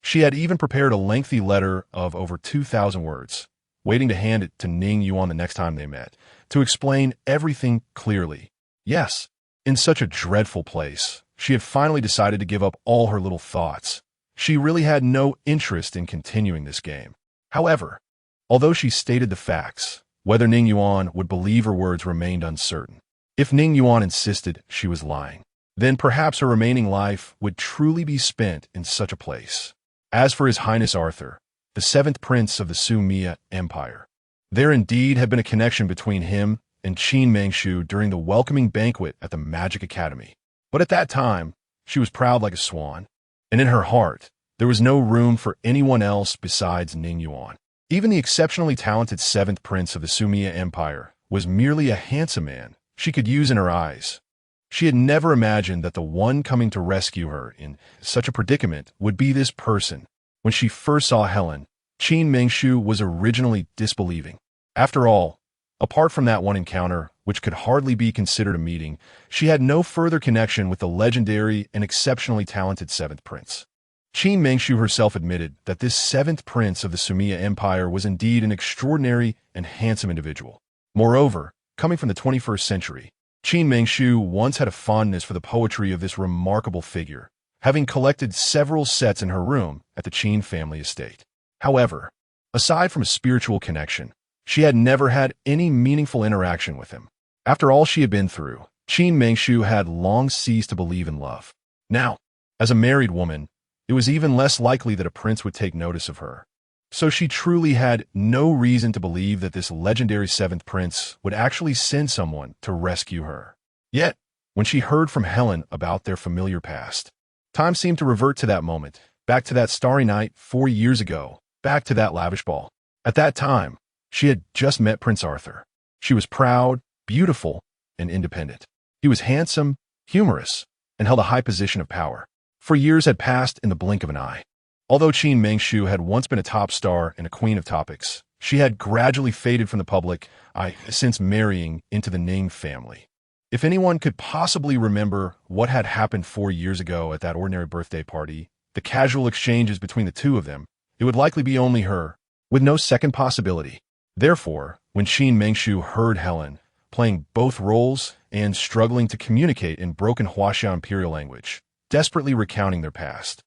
She had even prepared a lengthy letter of over 2,000 words, waiting to hand it to Ning Yuan the next time they met, to explain everything clearly. Yes, in such a dreadful place, she had finally decided to give up all her little thoughts. She really had no interest in continuing this game. However, although she stated the facts, whether Ning Yuan would believe her words remained uncertain. If Ning Yuan insisted she was lying, then perhaps her remaining life would truly be spent in such a place. As for His Highness Arthur, the seventh prince of the Sumia Empire, there indeed had been a connection between him and Qin Mingshu during the welcoming banquet at the Magic Academy. But at that time, she was proud like a swan, and in her heart, there was no room for anyone else besides Ning Yuan. Even the exceptionally talented seventh prince of the Sumia Empire was merely a handsome man she could use in her eyes. She had never imagined that the one coming to rescue her in such a predicament would be this person. When she first saw Helen, Qin Mingshu was originally disbelieving. After all, apart from that one encounter, which could hardly be considered a meeting, she had no further connection with the legendary and exceptionally talented seventh prince. Qin Mingshu herself admitted that this seventh prince of the Sumia Empire was indeed an extraordinary and handsome individual. Moreover, coming from the 21st century, Qin Mingshu once had a fondness for the poetry of this remarkable figure, having collected several sets in her room at the Qin family estate. However, aside from a spiritual connection, she had never had any meaningful interaction with him. After all she had been through, Qin Mingshu had long ceased to believe in love. Now, as a married woman, it was even less likely that a prince would take notice of her. So she truly had no reason to believe that this legendary seventh prince would actually send someone to rescue her. Yet, when she heard from Helen about their familiar past, time seemed to revert to that moment, back to that starry night 4 years ago, back to that lavish ball. At that time, she had just met Prince Arthur. She was proud, beautiful, and independent. He was handsome, humorous, and held a high position of power. 4 years had passed in the blink of an eye. Although Qin Mingshu had once been a top star and a queen of topics, she had gradually faded from the public eye since marrying into the Ning family. If anyone could possibly remember what had happened 4 years ago at that ordinary birthday party, the casual exchanges between the two of them, it would likely be only her, with no second possibility. Therefore, when Qin Mingshu heard Helen playing both roles and struggling to communicate in broken Huaxia imperial language, desperately recounting their past,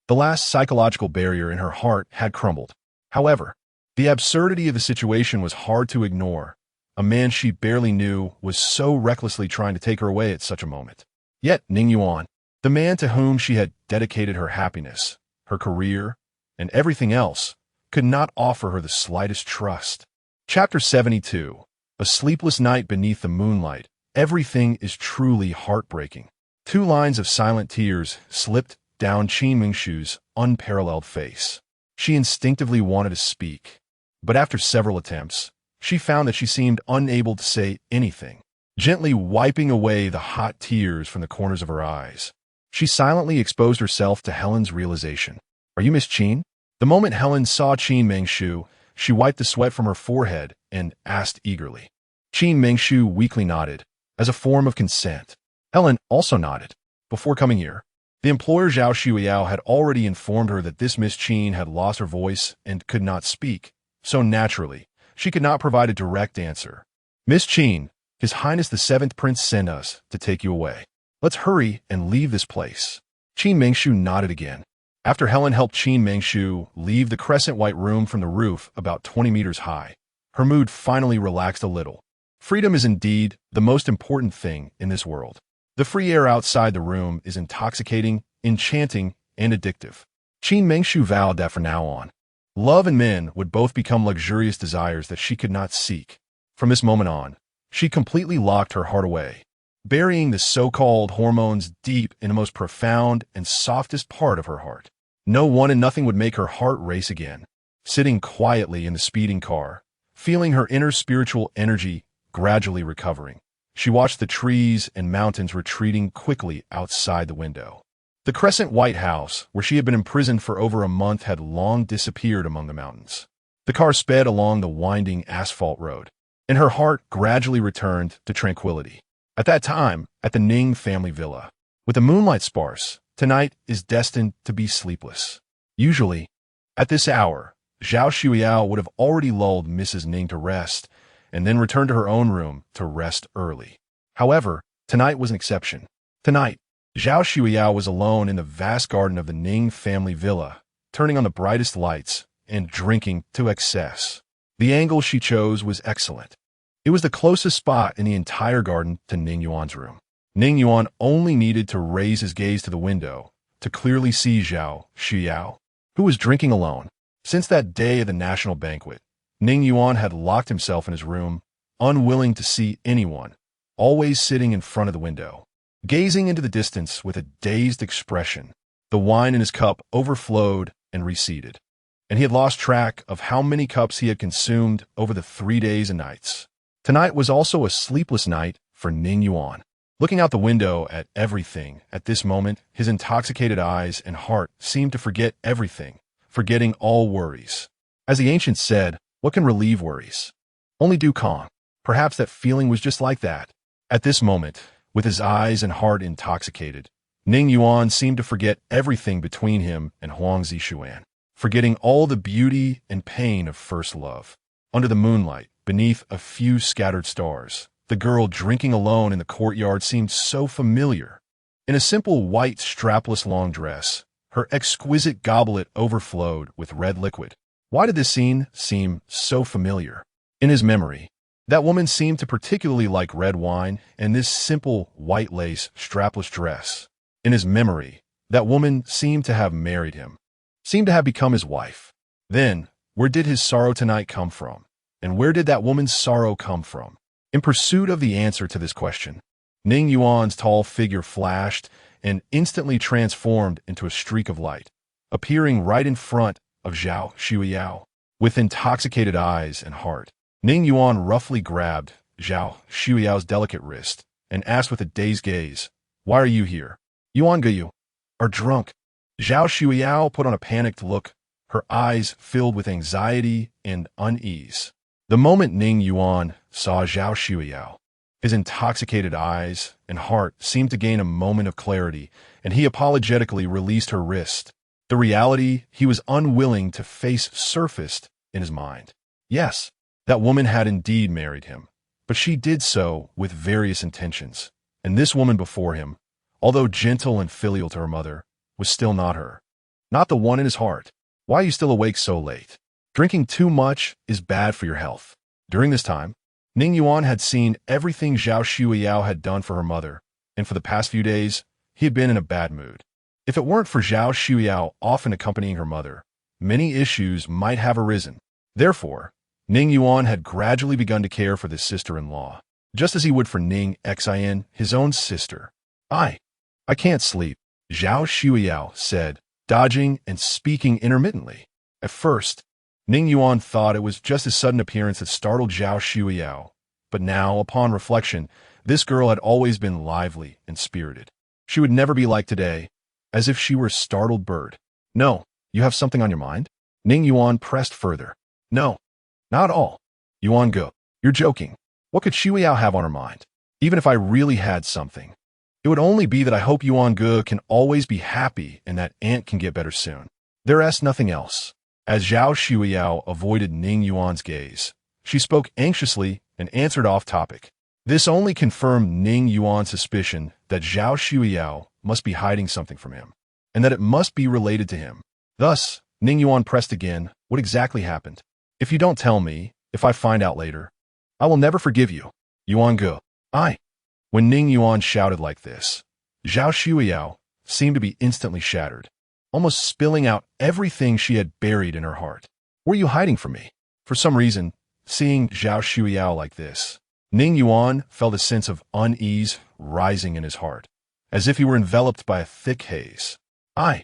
the last psychological barrier in her heart had crumbled. However, the absurdity of the situation was hard to ignore. A man she barely knew was so recklessly trying to take her away at such a moment. Yet Ning Yuan, the man to whom she had dedicated her happiness, her career, and everything else, could not offer her the slightest trust. Chapter 72. A sleepless night beneath the moonlight. Everything is truly heartbreaking. 2 lines of silent tears slipped down Qin Mingshu's unparalleled face. She instinctively wanted to speak, but after several attempts, she found that she seemed unable to say anything. Gently wiping away the hot tears from the corners of her eyes, she silently exposed herself to Helen's realization. "Are you Miss Qin?" The moment Helen saw Qin Mengshu, she wiped the sweat from her forehead and asked eagerly. Qin Mengshu weakly nodded, as a form of consent. Helen also nodded. Before coming here, the employer Zhao Shuiyao had already informed her that this Miss Qin had lost her voice and could not speak, so naturally, she could not provide a direct answer. Miss Qin, His Highness the Seventh Prince sent us to take you away. Let's hurry and leave this place. Qin Mengshu nodded again. After Helen helped Qin Mengshu leave the crescent-white room from the roof about 20 meters high, her mood finally relaxed a little. Freedom is indeed the most important thing in this world. The free air outside the room is intoxicating, enchanting, and addictive. Qin Mengshu vowed that from now on, love and men would both become luxurious desires that she could not seek. From this moment on, she completely locked her heart away, burying the so-called hormones deep in the most profound and softest part of her heart. No one and nothing would make her heart race again. Sitting quietly in the speeding car, feeling her inner spiritual energy gradually recovering, she watched the trees and mountains retreating quickly outside the window. The crescent white house, where she had been imprisoned for over a month, had long disappeared among the mountains. The car sped along the winding asphalt road, and her heart gradually returned to tranquility. At that time, at the Ning family villa, with the moonlight sparse, tonight is destined to be sleepless. Usually, at this hour, Zhao Shuiyao would have already lulled Mrs. Ning to rest, and then returned to her own room to rest early. However, tonight was an exception. Tonight, Zhao Shuiyao was alone in the vast garden of the Ning family villa, turning on the brightest lights and drinking to excess. The angle she chose was excellent. It was the closest spot in the entire garden to Ning Yuan's room. Ning Yuan only needed to raise his gaze to the window to clearly see Zhao Shuiyao, who was drinking alone. Since that day of the national banquet, Ning Yuan had locked himself in his room, unwilling to see anyone, always sitting in front of the window, gazing into the distance with a dazed expression. The wine in his cup overflowed and receded, and he had lost track of how many cups he had consumed over the 3 days and nights. Tonight was also a sleepless night for Ning Yuan. Looking out the window at everything, at this moment, his intoxicated eyes and heart seemed to forget everything, forgetting all worries. As the ancients said, what can relieve worries? Only dukkha. Perhaps that feeling was just like that. At this moment, with his eyes and heart intoxicated, Ning Yuan seemed to forget everything between him and Huang Zixuan, forgetting all the beauty and pain of first love. Under the moonlight, beneath a few scattered stars, the girl drinking alone in the courtyard seemed so familiar. In a simple white strapless long dress, her exquisite goblet overflowed with red liquid. Why did this scene seem so familiar? In his memory, that woman seemed to particularly like red wine and this simple white lace strapless dress. In his memory, that woman seemed to have married him, seemed to have become his wife. Then, where did his sorrow tonight come from? And where did that woman's sorrow come from? In pursuit of the answer to this question, Ning Yuan's tall figure flashed and instantly transformed into a streak of light, appearing right in front of Zhao Shuiyao. With intoxicated eyes and heart, Ning Yuan roughly grabbed Zhao Shuiyao's delicate wrist and asked with a dazed gaze, "Why are you here? Yuan Guyu are drunk." Zhao Shuiyao put on a panicked look, her eyes filled with anxiety and unease. The moment Ning Yuan saw Zhao Shuiyao, his intoxicated eyes and heart seemed to gain a moment of clarity, and he apologetically released her wrist. The reality he was unwilling to face surfaced in his mind. Yes, that woman had indeed married him, but she did so with various intentions, and this woman before him, although gentle and filial to her mother, was still not her, not the one in his heart. Why are you still awake so late? Drinking too much is bad for your health. During this time, Ning Yuan had seen everything Zhao Shuiyao had done for her mother, and for the past few days, he had been in a bad mood. If it weren't for Zhao Shuiyao often accompanying her mother, many issues might have arisen. Therefore, Ning Yuan had gradually begun to care for this sister-in-law, just as he would for Ning Xian, his own sister. I can't sleep," Zhao Shuiyao said, dodging and speaking intermittently. At first, Ning Yuan thought it was just his sudden appearance that startled Zhao Shuiyao, but now, upon reflection, this girl had always been lively and spirited. She would never be like today, as if she were a startled bird. "No, you have something on your mind?" Ning Yuan pressed further. No, not at all. Yuan-Go, you're joking. What could Xiaoyao have on her mind? Even if I really had something, it would only be that I hope Yuan-Go can always be happy and that aunt can get better soon. There's nothing else. As Zhao Xiaoyao avoided Ning Yuan's gaze, she spoke anxiously and answered off topic. This only confirmed Ning Yuan's suspicion that Zhao Xiaoyao must be hiding something from him, and that it must be related to him. Thus, Ning Yuan pressed again, what exactly happened? If you don't tell me, if I find out later, I will never forgive you. Yuan-Go. When Ning Yuan shouted like this, Zhao Xiaoyao seemed to be instantly shattered, almost spilling out everything she had buried in her heart. Were you hiding from me? For some reason, seeing Zhao Xiaoyao like this, Ning Yuan felt a sense of unease rising in his heart, as if he were enveloped by a thick haze. I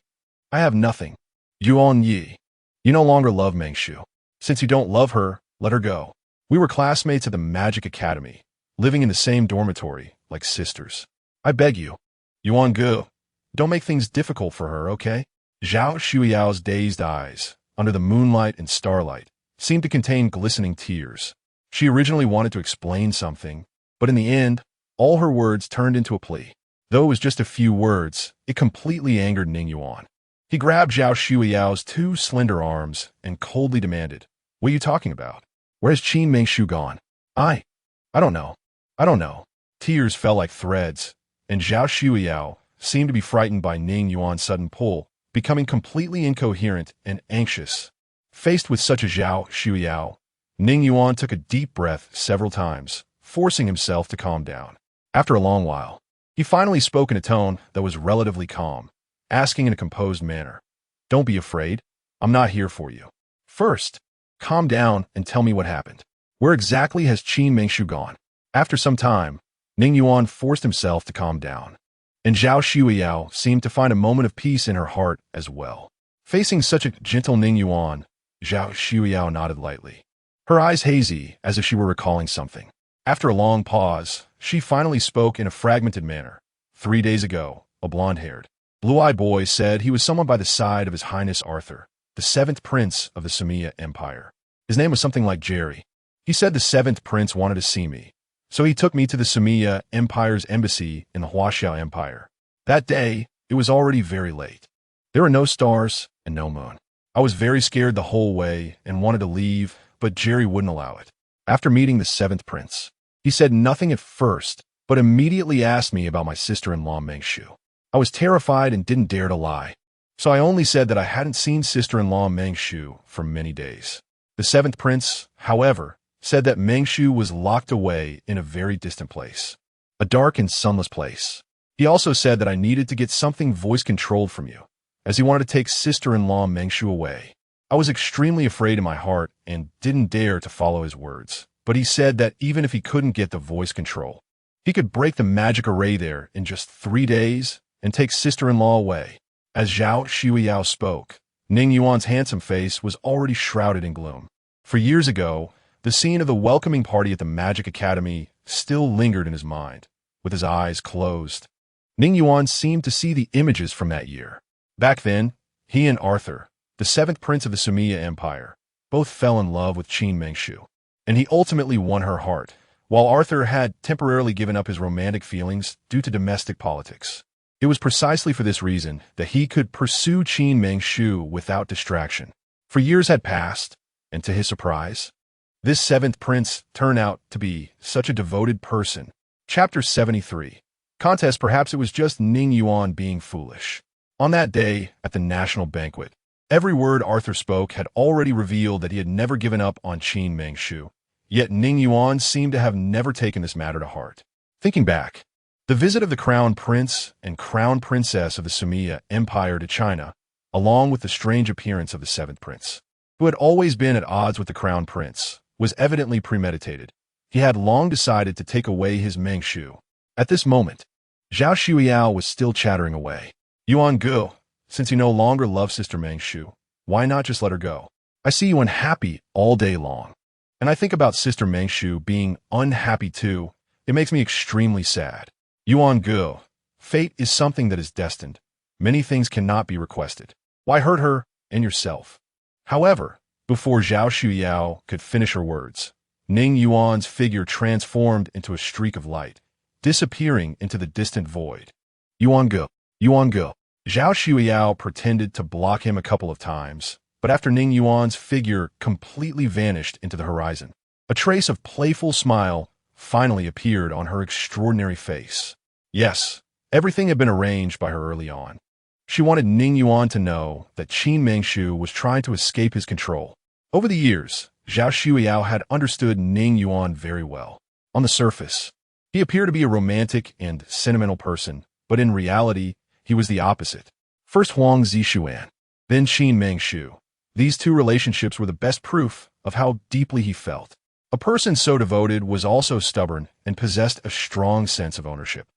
have nothing. Yuan Yi, you no longer love Mengshu. Since you don't love her, let her go. We were classmates at the Magic Academy, living in the same dormitory, like sisters. I beg you, Yuan-Go, don't make things difficult for her, okay? Zhao Xiaoyao's dazed eyes, under the moonlight and starlight, seemed to contain glistening tears. She originally wanted to explain something, but in the end, all her words turned into a plea. Though it was just a few words, it completely angered Ning Yuan. He grabbed Zhao Xiaoyao's two slender arms and coldly demanded, what are you talking about? Where's Qin Mengshu gone? I don't know. Tears fell like threads, and Zhao Xiaoyao seemed to be frightened by Ning Yuan's sudden pull, becoming completely incoherent and anxious. Faced with such a Zhao Xiaoyao, Ning Yuan took a deep breath several times, forcing himself to calm down. After a long while, he finally spoke in a tone that was relatively calm, asking in a composed manner, don't be afraid, I'm not here for you. First, calm down and tell me what happened. Where exactly has Qin Mengshu gone? After some time, Ning Yuan forced himself to calm down, and Zhao Xiaoyao seemed to find a moment of peace in her heart as well. Facing such a gentle Ning Yuan, Zhao Xiaoyao nodded lightly, her eyes hazy as if she were recalling something. After a long pause, she finally spoke in a fragmented manner. 3 days ago, a blonde-haired, blue-eyed boy said he was someone by the side of His Highness Arthur, the 7th Prince of the Sumia Empire. His name was something like Jerry. He said the 7th Prince wanted to see me, so he took me to the Sumia Empire's embassy in the Huaxiao Empire. That day, it was already very late. There were no stars and no moon. I was very scared the whole way and wanted to leave, but Jerry wouldn't allow it. After meeting the 7th Prince, he said nothing at first, but immediately asked me about my sister-in-law Mengshu. I was terrified and didn't dare to lie, so I only said that I hadn't seen sister-in-law Mengshu for many days. The 7th Prince, however, said that Mengshu was locked away in a very distant place, a dark and sunless place. He also said that I needed to get something voice-controlled from you, as he wanted to take sister-in-law Mengshu away. I was extremely afraid in my heart and didn't dare to follow his words, but he said that even if he couldn't get the voice control, he could break the magic array there in just 3 days and take sister-in-law away. As Zhao Xiaoyao spoke, Ning Yuan's handsome face was already shrouded in gloom. For years ago, the scene of the welcoming party at the Magic Academy still lingered in his mind, with his eyes closed. Ning Yuan seemed to see the images from that year. Back then, he and Arthur, the 7th Prince of the Sumia Empire, both fell in love with Qin Mengshu, and he ultimately won her heart, while Arthur had temporarily given up his romantic feelings due to domestic politics. It was precisely for this reason that he could pursue Qin Mengshu without distraction. For years had passed, and to his surprise, this 7th Prince turned out to be such a devoted person. Chapter 73. Contest. Perhaps it was just Ning Yuan being foolish. On that day, at the national banquet, every word Arthur spoke had already revealed that he had never given up on Qin Mengshu, yet Ning Yuan seemed to have never taken this matter to heart. Thinking back, the visit of the Crown Prince and Crown Princess of the Sumia Empire to China, along with the strange appearance of the 7th Prince, who had always been at odds with the Crown Prince, was evidently premeditated. He had long decided to take away his Mengshu. At this moment, Zhao Xiaoyao was still chattering away. Yuan-Go, since you no longer love Sister Mengshu, why not just let her go? I see you unhappy all day long, and I think about Sister Mengshu being unhappy too. It makes me extremely sad. Yuan-Go, fate is something that is destined. Many things cannot be requested. Why hurt her and yourself? However, before Zhao Shuyao could finish her words, Ning Yuan's figure transformed into a streak of light, disappearing into the distant void. Yuan go, Yuan go. Zhao Shuyao pretended to block him a couple of times, but after Ning Yuan's figure completely vanished into the horizon, a trace of playful smile finally appeared on her extraordinary face. Yes, everything had been arranged by her early on. She wanted Ning Yuan to know that Qin Mengshu was trying to escape his control. Over the years, Zhao Shuyao had understood Ning Yuan very well. On the surface, he appeared to be a romantic and sentimental person, but in reality, he was the opposite. First Huang Zishuan, then Qin Mengshu. These two relationships were the best proof of how deeply he felt. A person so devoted was also stubborn and possessed a strong sense of ownership.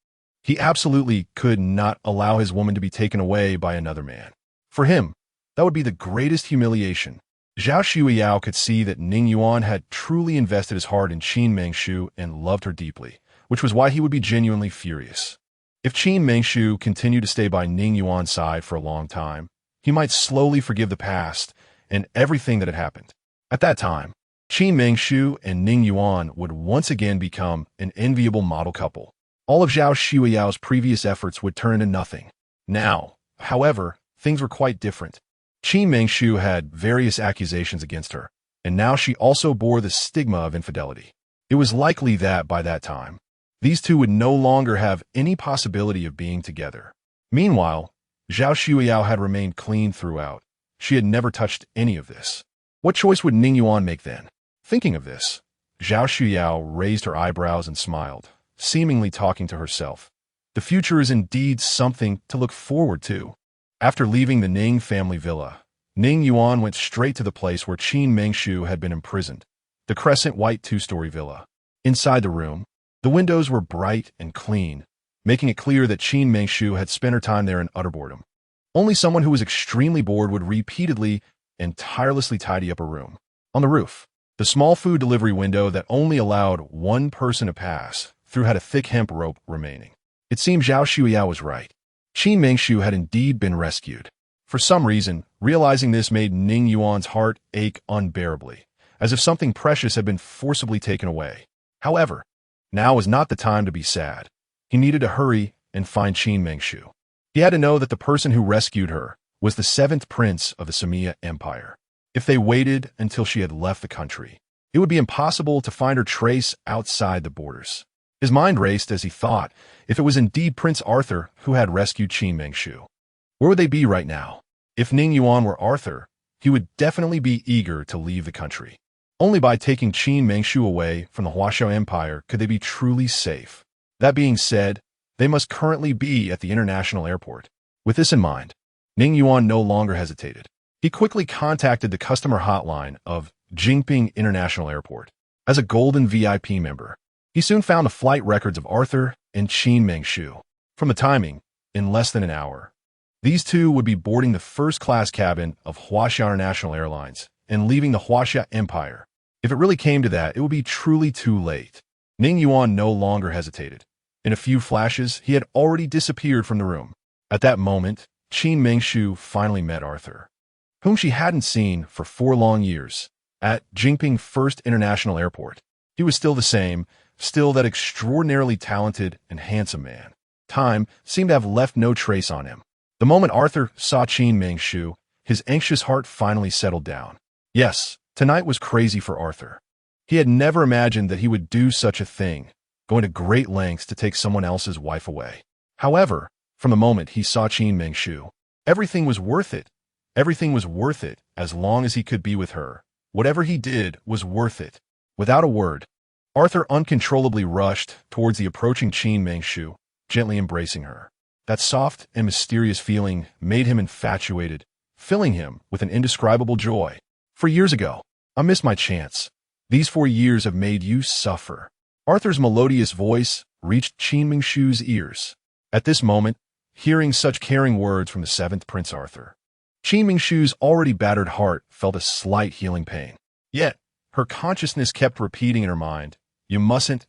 He absolutely could not allow his woman to be taken away by another man. For him, that would be the greatest humiliation. Zhao Shuyao could see that Ning Yuan had truly invested his heart in Qin Mengshu and loved her deeply, which was why he would be genuinely furious. If Qin Mengshu continued to stay by Ning Yuan's side for a long time, he might slowly forgive the past and everything that had happened. At that time, Qin Mengshu and Ning Yuan would once again become an enviable model couple. All of Zhao Shuyao's previous efforts would turn into nothing. Now, however, things were quite different. Qin Mengshu had various accusations against her, and now she also bore the stigma of infidelity. It was likely that, by that time, these two would no longer have any possibility of being together. Meanwhile, Zhao Shuyao had remained clean throughout. She had never touched any of this. What choice would Ning Yuan make then? Thinking of this, Zhao Shuyao raised her eyebrows and smiled, seemingly talking to herself. The future is indeed something to look forward to. After leaving the Ning family villa, Ning Yuan went straight to the place where Qin Mengshu had been imprisoned, the crescent white two-story villa. Inside the room, the windows were bright and clean, making it clear that Qin Mengshu had spent her time there in utter boredom. Only someone who was extremely bored would repeatedly and tirelessly tidy up a room. On the roof, the small food delivery window that only allowed one person to pass through had a thick hemp rope remaining. It seemed Zhao Shuyao was right. Qin Mengshu had indeed been rescued. For some reason, realizing this made Ning Yuan's heart ache unbearably, as if something precious had been forcibly taken away. However, now was not the time to be sad. He needed to hurry and find Qin Mengshu. He had to know that the person who rescued her was the 7th prince of the Samia Empire. If they waited until she had left the country, it would be impossible to find her trace outside the borders. His mind raced as he thought if it was indeed Prince Arthur who had rescued Qin Mengshu. Where would they be right now? If Ning Yuan were Arthur, he would definitely be eager to leave the country. Only by taking Qin Mengshu away from the Huaxiao Empire could they be truly safe. That being said, they must currently be at the international airport. With this in mind, Ning Yuan no longer hesitated. He quickly contacted the customer hotline of Jingping International Airport. As a golden VIP member, he soon found the flight records of Arthur and Qin Mengshu. From the timing, in less than an hour, these two would be boarding the first-class cabin of Huaxia International Airlines and leaving the Huaxia Empire. If it really came to that, it would be truly too late. Ning Yuan no longer hesitated. In a few flashes, he had already disappeared from the room. At that moment, Qin Mengshu finally met Arthur, whom she hadn't seen for 4 long years, at Jingping First International Airport. He was still the same, still that extraordinarily talented and handsome man. Time seemed to have left no trace on him. The moment Arthur saw Qin Mengshu, his anxious heart finally settled down. Yes, tonight was crazy for Arthur. He had never imagined that he would do such a thing, going to great lengths to take someone else's wife away. However, from the moment he saw Qin Mengshu, everything was worth it. Everything was worth it as long as he could be with her. Whatever he did was worth it. Without a word, Arthur uncontrollably rushed towards the approaching Qin Mengshu, gently embracing her. That soft and mysterious feeling made him infatuated, filling him with an indescribable joy. For years ago, I missed my chance. These 4 years have made you suffer. Arthur's melodious voice reached Qin Mengshu's ears. At this moment, hearing such caring words from the 7th Prince Arthur, Qin Mengshu's already battered heart felt a slight healing pain. Yet, her consciousness kept repeating in her mind, you mustn't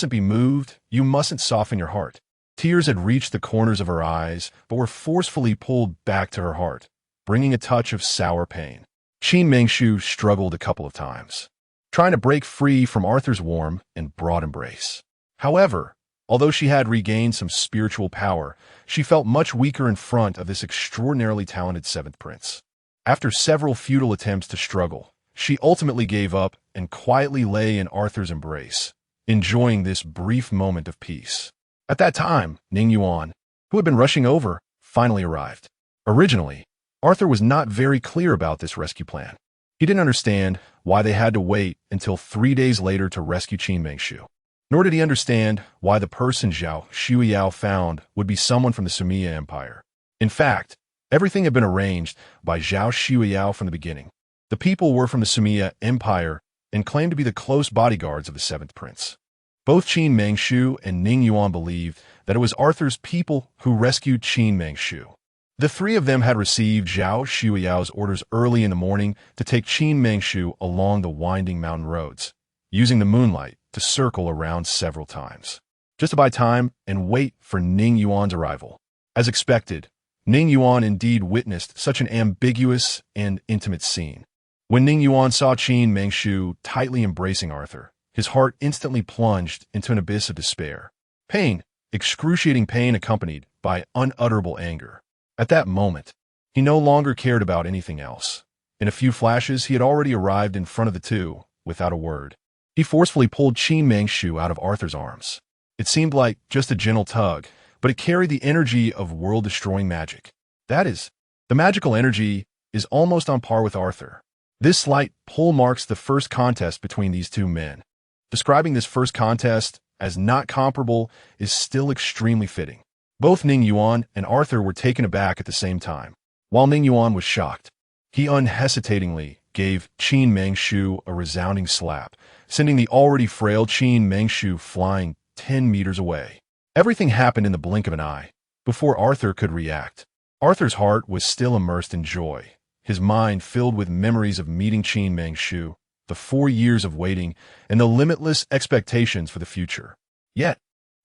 be moved, you mustn't soften your heart. Tears had reached the corners of her eyes, but were forcefully pulled back to her heart, bringing a touch of sour pain. Qin Mengshu struggled a couple of times, trying to break free from Arthur's warm and broad embrace. However, although she had regained some spiritual power, she felt much weaker in front of this extraordinarily talented seventh prince. After several futile attempts to struggle, she ultimately gave up and quietly lay in Arthur's embrace, enjoying this brief moment of peace. At that time, Ning Yuan, who had been rushing over, finally arrived. Originally, Arthur was not very clear about this rescue plan. He didn't understand why they had to wait until 3 days later to rescue Qin Mengshu. Nor did he understand why the person Zhao Shuiyao found would be someone from the Sumia Empire. In fact, everything had been arranged by Zhao Shuiyao from the beginning. The people were from the Sumia Empire and claimed to be the close bodyguards of the seventh prince. Both Qin Mengshu and Ning Yuan believed that it was Arthur's people who rescued Qin Mengshu. The three of them had received Zhao Shuiyao's orders early in the morning to take Qin Mengshu along the winding mountain roads, using the moonlight to circle around several times, just to buy time and wait for Ning Yuan's arrival. As expected, Ning Yuan indeed witnessed such an ambiguous and intimate scene. When Ning Yuan saw Qin Mengshu tightly embracing Arthur, his heart instantly plunged into an abyss of despair. Pain, excruciating pain accompanied by unutterable anger. At that moment, he no longer cared about anything else. In a few flashes, he had already arrived in front of the two, without a word. He forcefully pulled Qin Mengshu out of Arthur's arms. It seemed like just a gentle tug, but it carried the energy of world-destroying magic. That is, the magical energy is almost on par with Arthur. This slight pull marks the first contest between these two men. Describing this first contest as not comparable is still extremely fitting. Both Ning Yuan and Arthur were taken aback at the same time. While Ning Yuan was shocked, he unhesitatingly gave Qin Mengshu a resounding slap, sending the already frail Qin Mengshu flying 10 meters away. Everything happened in the blink of an eye, before Arthur could react. Arthur's heart was still immersed in joy, his mind filled with memories of meeting Qin Mengshu, the 4 years of waiting, and the limitless expectations for the future. Yet,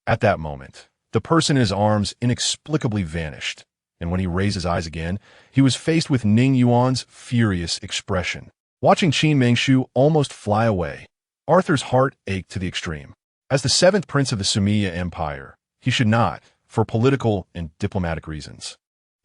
at that moment, the person in his arms inexplicably vanished, and when he raised his eyes again, he was faced with Ning Yuan's furious expression. Watching Qin Mengshu almost fly away, Arthur's heart ached to the extreme. As the seventh prince of the Sumia Empire, he should not, for political and diplomatic reasons,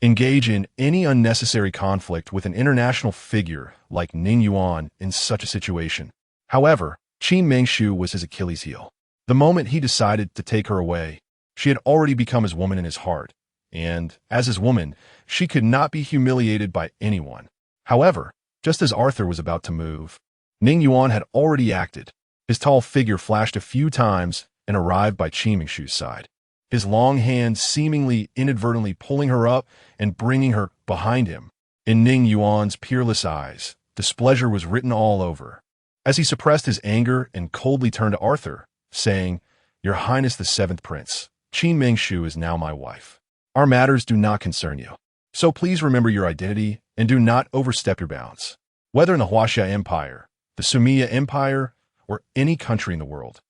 engage in any unnecessary conflict with an international figure like Ning Yuan in such a situation. However, Qin Mengshu was his Achilles heel. The moment he decided to take her away, she had already become his woman in his heart, and, as his woman, she could not be humiliated by anyone. However, just as Arthur was about to move, Ning Yuan had already acted. His tall figure flashed a few times and arrived by Qin Mengshu's side, his long hand seemingly inadvertently pulling her up and bringing her behind him. In Ning Yuan's peerless eyes, displeasure was written all over. As he suppressed his anger and coldly turned to Arthur, saying, "Your Highness the seventh prince, Qin Mengshu is now my wife. Our matters do not concern you. So please remember your identity and do not overstep your bounds. Whether in the Huaxia Empire, the Sumia Empire, or any country in the world,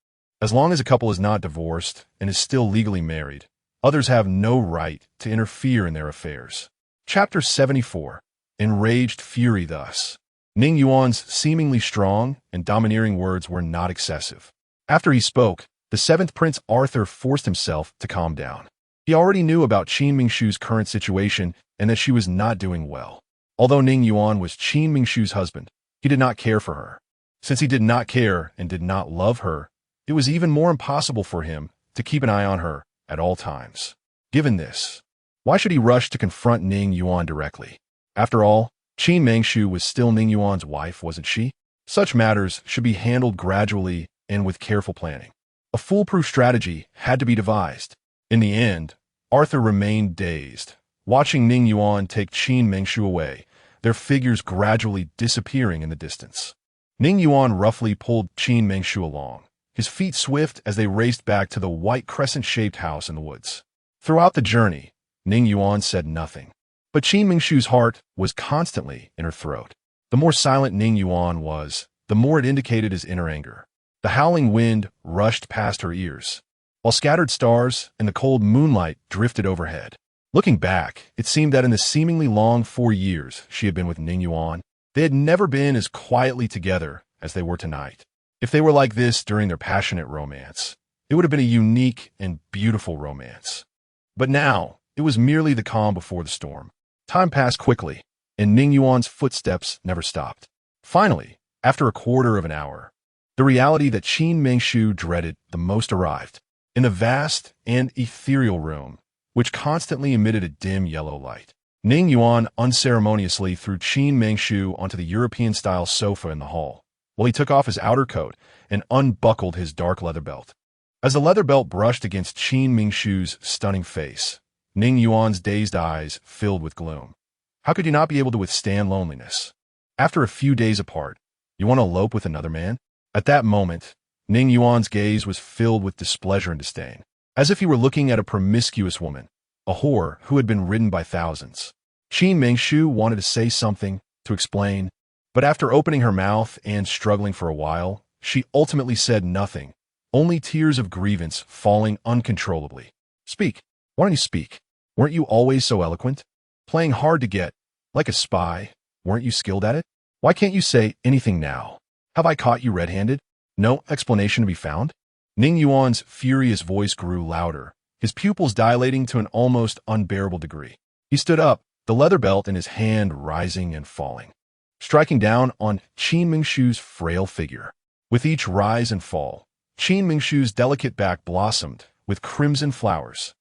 as long as a couple is not divorced and is still legally married, others have no right to interfere in their affairs." Chapter 74. Enraged Fury. Thus, Ning Yuan's seemingly strong and domineering words were not excessive. After he spoke, the seventh prince Arthur forced himself to calm down. He already knew about Qin Mengshu's current situation and that she was not doing well. Although Ning Yuan was Qin Mengshu's husband, he did not care for her. Since he did not care and did not love her, it was even more impossible for him to keep an eye on her at all times. Given this, why should he rush to confront Ning Yuan directly? After all, Qin Mengshu was still Ning Yuan's wife, wasn't she? Such matters should be handled gradually and with careful planning. A foolproof strategy had to be devised. In the end, Arthur remained dazed, watching Ning Yuan take Qin Mengshu away, their figures gradually disappearing in the distance. Ning Yuan roughly pulled Qin Mengshu along, his feet swift as they raced back to the white crescent-shaped house in the woods. Throughout the journey, Ning Yuan said nothing, but Qin Mengshu's heart was constantly in her throat. The more silent Ning Yuan was, the more it indicated his inner anger. The howling wind rushed past her ears, while scattered stars and the cold moonlight drifted overhead. Looking back, it seemed that in the seemingly long 4 years she had been with Ning Yuan, They had never been as quietly together as they were tonight. If they were like this during their passionate romance, it would have been a unique and beautiful romance. But now, it was merely the calm before the storm. Time passed quickly, and Ning Yuan's footsteps never stopped. Finally, after a quarter of an hour, the reality that Qin Mengshu dreaded the most arrived. In the vast and ethereal room, which constantly emitted a dim yellow light, Ning Yuan unceremoniously threw Qin Mengshu onto the European-style sofa in the hall, while he took off his outer coat and unbuckled his dark leather belt. As the leather belt brushed against Qin Mengshu's stunning face, Ning Yuan's dazed eyes filled with gloom. How could you not be able to withstand loneliness? After a few days apart, you want to elope with another man? At that moment, Ning Yuan's gaze was filled with displeasure and disdain, as if he were looking at a promiscuous woman, a whore who had been ridden by thousands. Qin Mengshu wanted to say something, to explain, but after opening her mouth and struggling for a while, she ultimately said nothing, only tears of grievance falling uncontrollably. Speak. Why don't you speak? Weren't you always so eloquent? Playing hard to get, like a spy, weren't you skilled at it? Why can't you say anything now? Have I caught you red-handed? No explanation to be found? Ning Yuan's furious voice grew louder, his pupils dilating to an almost unbearable degree. He stood up, the leather belt in his hand rising and falling, striking down on Qin Mengshu's frail figure. With each rise and fall, Qin Mengshu's delicate back blossomed with crimson flowers.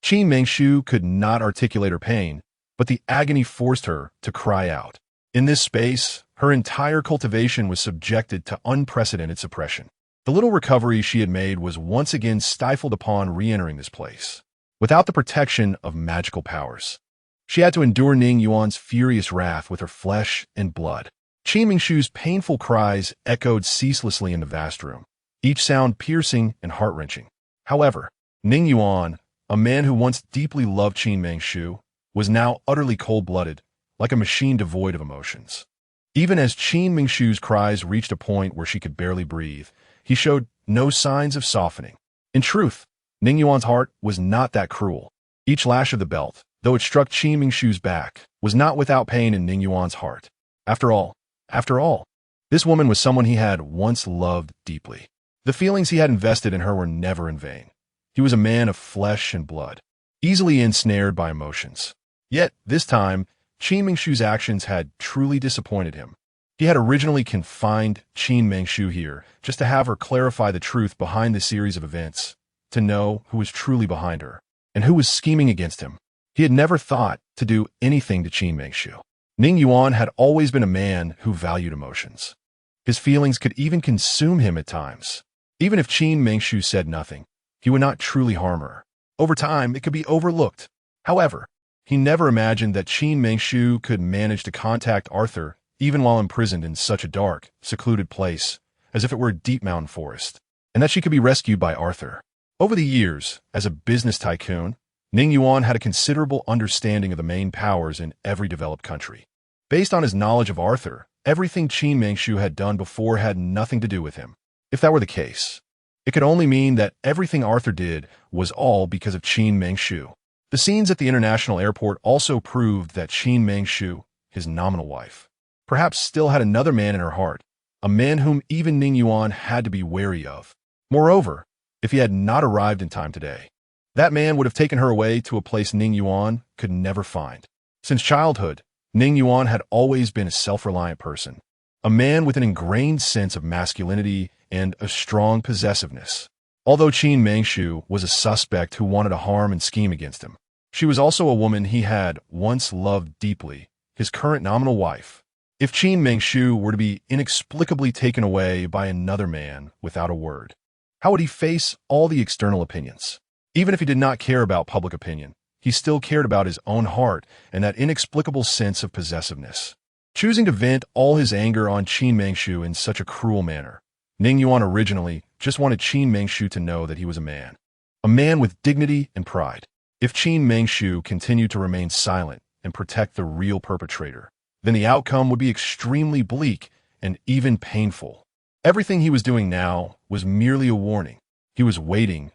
Qin Mengshu could not articulate her pain, but the agony forced her to cry out. In this space, her entire cultivation was subjected to unprecedented suppression. The little recovery she had made was once again stifled upon re-entering this place, without the protection of magical powers. She had to endure Ning Yuan's furious wrath with her flesh and blood. Qin Mengshu's painful cries echoed ceaselessly in the vast room, each sound piercing and heart-wrenching. However, Ning Yuan, a man who once deeply loved Qin Mengshu, was now utterly cold-blooded, like a machine devoid of emotions. Even as Qin Mengshu's cries reached a point where she could barely breathe, he showed no signs of softening. In truth, Ning Yuan's heart was not that cruel. Each lash of the belt, though it struck Qin Mengshu's back, was not without pain in Ning Yuan's heart. After all, this woman was someone he had once loved deeply. The feelings he had invested in her were never in vain. He was a man of flesh and blood, easily ensnared by emotions. Yet, this time, Qin Mengshu's actions had truly disappointed him. He had originally confined Qin Mengshu here just to have her clarify the truth behind the series of events, to know who was truly behind her, and who was scheming against him. He had never thought to do anything to Qin Mengshu. Ning Yuan had always been a man who valued emotions. His feelings could even consume him at times. Even if Qin Mengshu said nothing, he would not truly harm her. Over time, it could be overlooked. However, he never imagined that Qin Mengshu could manage to contact Arthur even while imprisoned in such a dark, secluded place, as if it were a deep mountain forest, and that she could be rescued by Arthur. Over the years, as a business tycoon, Ning Yuan had a considerable understanding of the main powers in every developed country. Based on his knowledge of Arthur, everything Qin Mengshu had done before had nothing to do with him. If that were the case, it could only mean that everything Arthur did was all because of Qin Mengshu. The scenes at the international airport also proved that Qin Mengshu, his nominal wife, perhaps still had another man in her heart, a man whom even Ning Yuan had to be wary of. Moreover, if he had not arrived in time today, that man would have taken her away to a place Ning Yuan could never find. Since childhood, Ning Yuan had always been a self-reliant person, a man with an ingrained sense of masculinity and a strong possessiveness. Although Qin Mengshu was a suspect who wanted to harm and scheme against him, she was also a woman he had once loved deeply, his current nominal wife. If Qin Mengshu were to be inexplicably taken away by another man without a word, how would he face all the external opinions? Even if he did not care about public opinion, he still cared about his own heart and that inexplicable sense of possessiveness. Choosing to vent all his anger on Qin Mengshu in such a cruel manner, Ning Yuan originally just wanted Qin Mengshu to know that he was a man with dignity and pride. If Qin Mengshu continued to remain silent and protect the real perpetrator, then the outcome would be extremely bleak and even painful. Everything he was doing now was merely a warning. He was waiting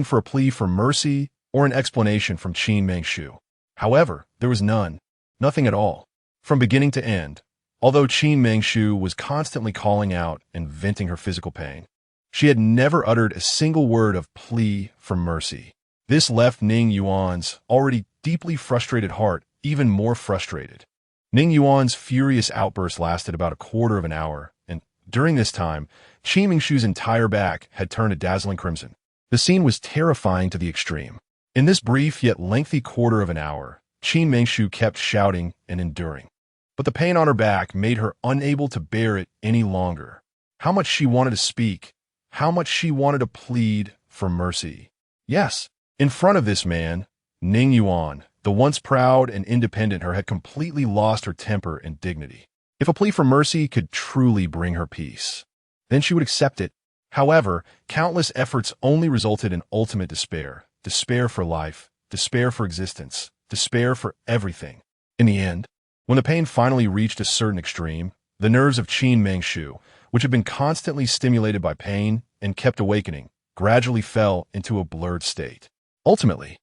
for a plea for mercy or an explanation from Qin Mengshu. However, there was none. Nothing at all. From beginning to end. Although Qin Mengshu was constantly calling out and venting her physical pain, she had never uttered a single word of plea for mercy. This left Ning Yuan's already deeply frustrated heart even more frustrated. Ning Yuan's furious outburst lasted about a quarter of an hour, and during this time, Qin Mengshu's entire back had turned a dazzling crimson. The scene was terrifying to the extreme. In this brief yet lengthy quarter of an hour, Qin Mengshu kept shouting and enduring. But the pain on her back made her unable to bear it any longer. How much she wanted to speak, how much she wanted to plead for mercy. Yes, in front of this man, Ning Yuan, the once proud and independent her, had completely lost her temper and dignity. If a plea for mercy could truly bring her peace, then she would accept it. However, countless efforts only resulted in ultimate despair. Despair for life, despair for existence, despair for everything. In the end, when the pain finally reached a certain extreme, the nerves of Qin Mengshu, which had been constantly stimulated by pain and kept awakening, gradually fell into a blurred state. Ultimately,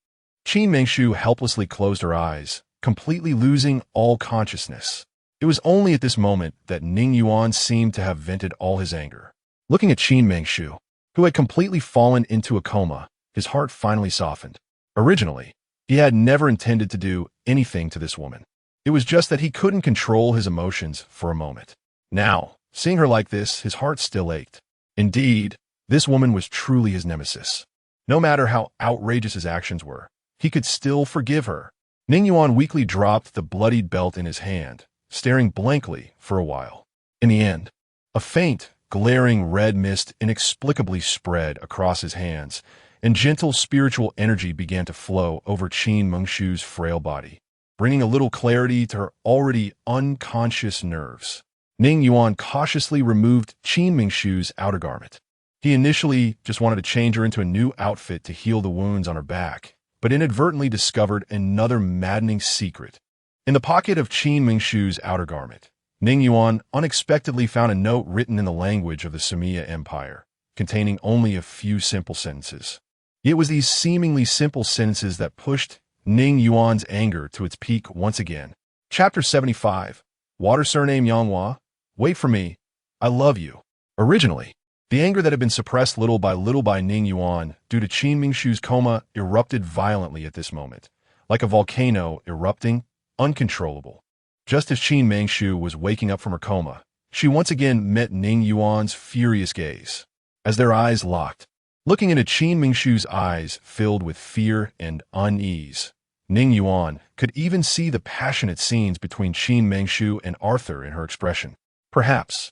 Qin Mengshu helplessly closed her eyes, completely losing all consciousness. It was only at this moment that Ning Yuan seemed to have vented all his anger. Looking at Qin Mengshu, who had completely fallen into a coma, his heart finally softened. Originally, he had never intended to do anything to this woman. It was just that he couldn't control his emotions for a moment. Now, seeing her like this, his heart still ached. Indeed, this woman was truly his nemesis. No matter how outrageous his actions were, he could still forgive her. Ning Yuan weakly dropped the bloodied belt in his hand, staring blankly for a while. In the end, a faint, glaring red mist inexplicably spread across his hands, and gentle spiritual energy began to flow over Qin Mengshu's frail body, bringing a little clarity to her already unconscious nerves. Ning Yuan cautiously removed Qin Mengshu's outer garment. He initially just wanted to change her into a new outfit to heal the wounds on her back, but inadvertently discovered another maddening secret. In the pocket of Qin Mengshu's outer garment, Ning Yuan unexpectedly found a note written in the language of the Sumia Empire, containing only a few simple sentences. It was these seemingly simple sentences that pushed Ning Yuan's anger to its peak once again. Chapter 75. Water surname Yanghua. Wait for me. I love you. Originally, the anger that had been suppressed little by Ning Yuan due to Qin Mengshu's coma erupted violently at this moment, like a volcano erupting, uncontrollable. Just as Qin Mengshu was waking up from her coma, she once again met Ning Yuan's furious gaze. As their eyes locked, looking into Qin Mengshu's eyes filled with fear and unease, Ning Yuan could even see the passionate scenes between Qin Mengshu and Arthur in her expression. Perhaps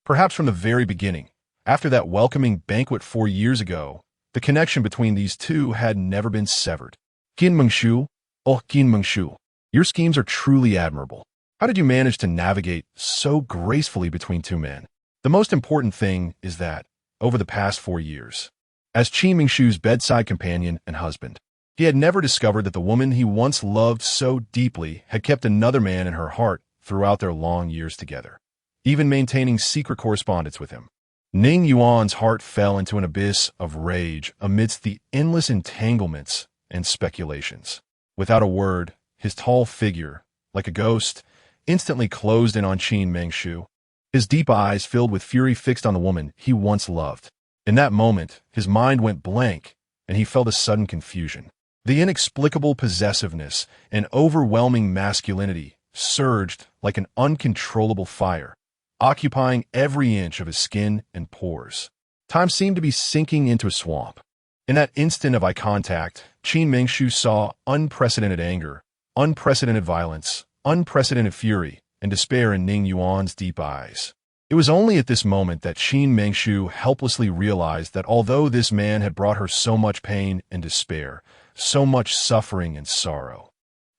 from the very beginning, after that welcoming banquet 4 years ago, the connection between these two had never been severed. Qin Mengshu, oh Qin Mengshu, your schemes are truly admirable. How did you manage to navigate so gracefully between two men? The most important thing is that, over the past 4 years, as Qin Mengshu's bedside companion and husband, he had never discovered that the woman he once loved so deeply had kept another man in her heart throughout their long years together, even maintaining secret correspondence with him. Ning Yuan's heart fell into an abyss of rage amidst the endless entanglements and speculations. Without a word, his tall figure, like a ghost, instantly closed in on Qin Mengshu, his deep eyes filled with fury fixed on the woman he once loved. In that moment, his mind went blank, and he felt a sudden confusion. The inexplicable possessiveness and overwhelming masculinity surged like an uncontrollable fire, occupying every inch of his skin and pores. Time seemed to be sinking into a swamp. In that instant of eye contact, Qin Mengshu saw unprecedented anger, unprecedented violence, unprecedented fury, and despair in Ning Yuan's deep eyes. It was only at this moment that Qin Mengshu helplessly realized that although this man had brought her so much pain and despair, so much suffering and sorrow,